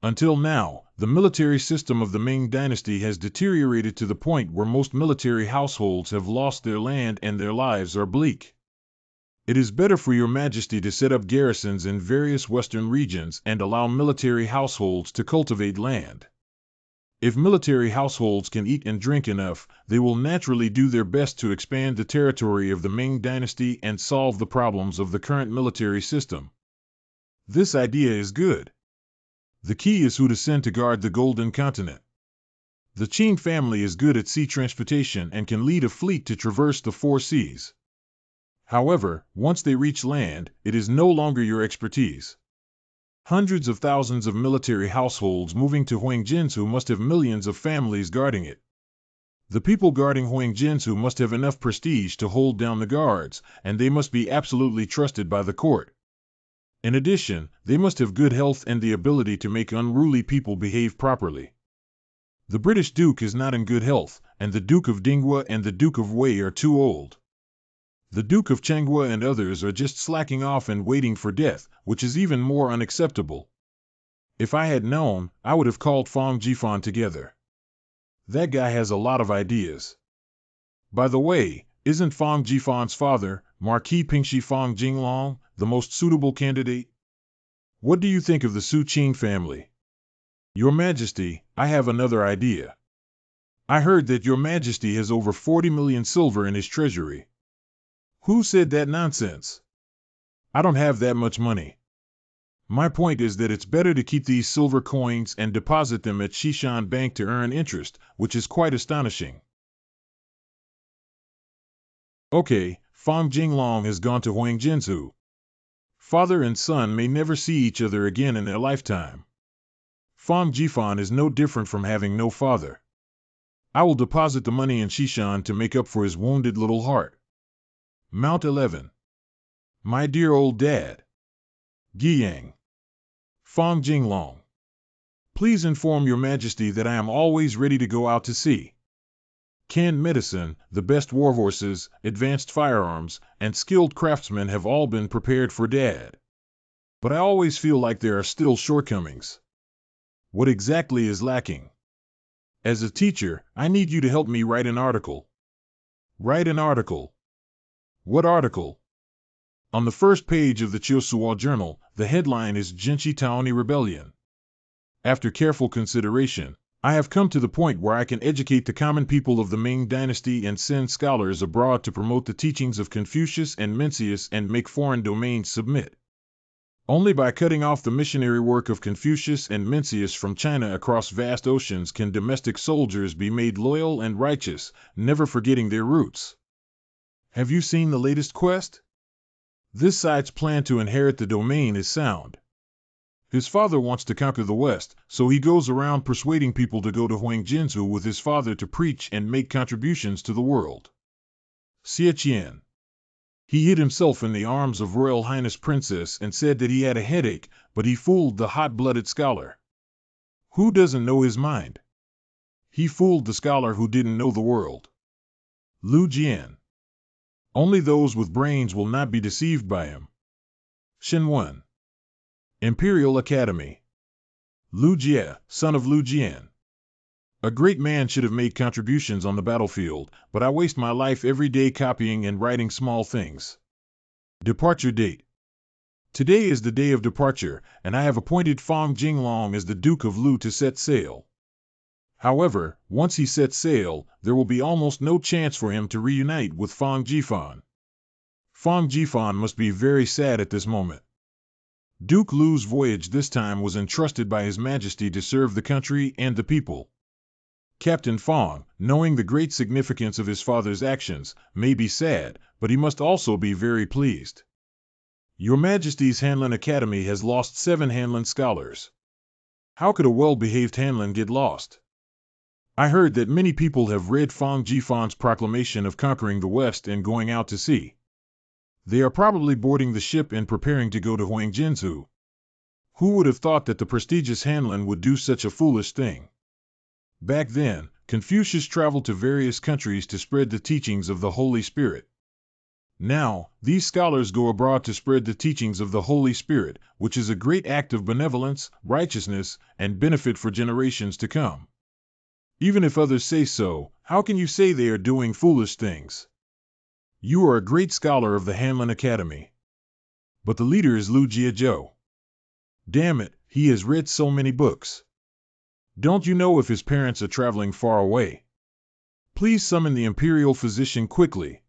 Until now, the military system of the Ming Dynasty has deteriorated to the point where most military households have lost their land and their lives are bleak. It is better for your Majesty to set up garrisons in various western regions and allow military households to cultivate land. If military households can eat and drink enough, they will naturally do their best to expand the territory of the Ming Dynasty and solve the problems of the current military system. This idea is good. The key is who to send to guard the Golden Continent. The Qing family is good at sea transportation and can lead a fleet to traverse the four seas. However, once they reach land, it is no longer your expertise. Hundreds of thousands of military households moving to Huangjinsu must have millions of families guarding it. The people guarding Huangjinsu must have enough prestige to hold down the guards, and they must be absolutely trusted by the court. In addition, they must have good health and the ability to make unruly people behave properly. The British Duke is not in good health, and the Duke of Dinghua and the Duke of Wei are too old. The Duke of Changhua and others are just slacking off and waiting for death, which is even more unacceptable. If I had known, I would have called Fong Jifan together. That guy has a lot of ideas. By the way, isn't Fong Jifan's father, Marquis Pingshi Fong Jinglong, the most suitable candidate? What do you think of the Su Qing family? Your Majesty, I have another idea. I heard that Your Majesty has over 40 million silver in his treasury. Who said that nonsense? I don't have that much money. My point is that it's better to keep these silver coins and deposit them at Shishan Bank to earn interest, which is quite astonishing. Okay, Fong Jinglong has gone to Huangjinsu. Father and son may never see each other again in their lifetime. Fong Jifan is no different from having no father. I will deposit the money in Shishan to make up for his wounded little heart. Mount 11. My dear old dad. Guiyang. Fong Jinglong. Please inform Your Majesty that I am always ready to go out to sea. Canned medicine, the best warhorses, advanced firearms, and skilled craftsmen have all been prepared for Dad. But I always feel like there are still shortcomings. What exactly is lacking? As a teacher, I need you to help me write an article. Write an article. What article? On the first page of the Chiosuwa Journal, the headline is Jinshi Taoni Rebellion. After careful consideration, I have come to the point where I can educate the common people of the Ming Dynasty and send scholars abroad to promote the teachings of Confucius and Mencius and make foreign domains submit. Only by cutting off the missionary work of Confucius and Mencius from China across vast oceans can domestic soldiers be made loyal and righteous, never forgetting their roots. Have you seen the latest quest? This side's plan to inherit the domain is sound. His father wants to conquer the West, so he goes around persuading people to go to Huangjinsu with his father to preach and make contributions to the world. Xie Qian. He hid himself in the arms of Royal Highness Princess and said that he had a headache, but he fooled the hot-blooded scholar. Who doesn't know his mind? He fooled the scholar who didn't know the world. Lu Jian. Only those with brains will not be deceived by him. Shenwen. Imperial Academy. Lu Jie, son of Lu Jian. A great man should have made contributions on the battlefield, but I waste my life every day copying and writing small things. Departure date. Today is the day of departure, and I have appointed Fong Jinglong as the Duke of Lu to set sail. However, once he sets sail, there will be almost no chance for him to reunite with Fang Jifan. Fang Jifan must be very sad at this moment. Duke Lu's voyage this time was entrusted by His Majesty to serve the country and the people. Captain Fang, knowing the great significance of his father's actions, may be sad, but he must also be very pleased. Your Majesty's Hanlin Academy has lost 7 Hanlin scholars. How could a well-behaved Hanlin get lost? I heard that many people have read Fang Jifan's proclamation of conquering the West and going out to sea. They are probably boarding the ship and preparing to go to Huangjinzu. Who would have thought that the prestigious Hanlin would do such a foolish thing? Back then, Confucius traveled to various countries to spread the teachings of the Holy Spirit. Now, these scholars go abroad to spread the teachings of the Holy Spirit, which is a great act of benevolence, righteousness, and benefit for generations to come. Even if others say so, how can you say they are doing foolish things? You are a great scholar of the Hanlin Academy. But the leader is Lu Jiazhou. Damn it, he has read so many books. Don't you know if his parents are traveling far away? Please summon the Imperial physician quickly.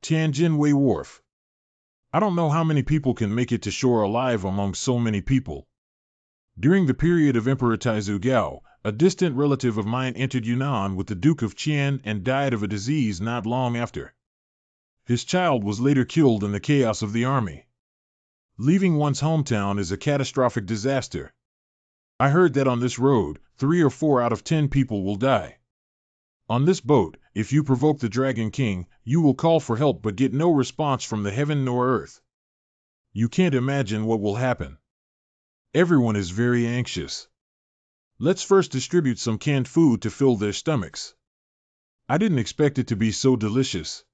Tianjinwei Wharf. I don't know how many people can make it to shore alive among so many people. During the period of Emperor Taizu Gao, a distant relative of mine entered Yunnan with the Duke of Qian and died of a disease not long after. His child was later killed in the chaos of the army. Leaving one's hometown is a catastrophic disaster. I heard that on this road, 3 or 4 out of 10 people will die. On this boat, if you provoke the Dragon King, you will call for help but get no response from the heaven nor earth. You can't imagine what will happen. Everyone is very anxious. Let's first distribute some canned food to fill their stomachs. I didn't expect it to be so delicious.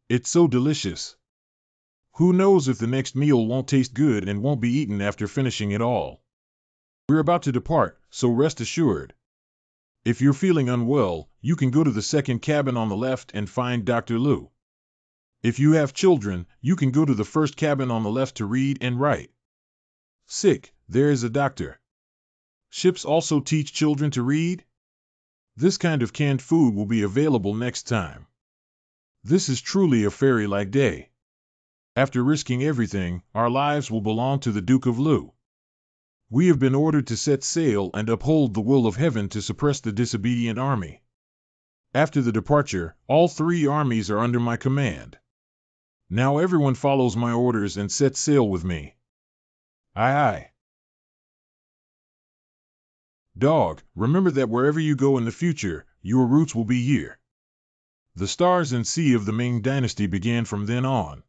It's so delicious. Who knows if the next meal won't taste good and won't be eaten after finishing it all. We're about to depart, so rest assured. If you're feeling unwell, you can go to the second cabin on the left and find Dr. Lu. If you have children, you can go to the first cabin on the left to read and write. Sick, there is a doctor. Ships also teach children to read? This kind of canned food will be available next time. This is truly a fairy-like day. After risking everything, our lives will belong to the Duke of Lu. We have been ordered to set sail and uphold the will of heaven to suppress the disobedient army. After the departure, all 3 armies are under my command. Now everyone follows my orders and sets sail with me. Aye aye. Dog, remember that wherever you go in the future, your roots will be here. The stars and sea of the Ming Dynasty began from then on.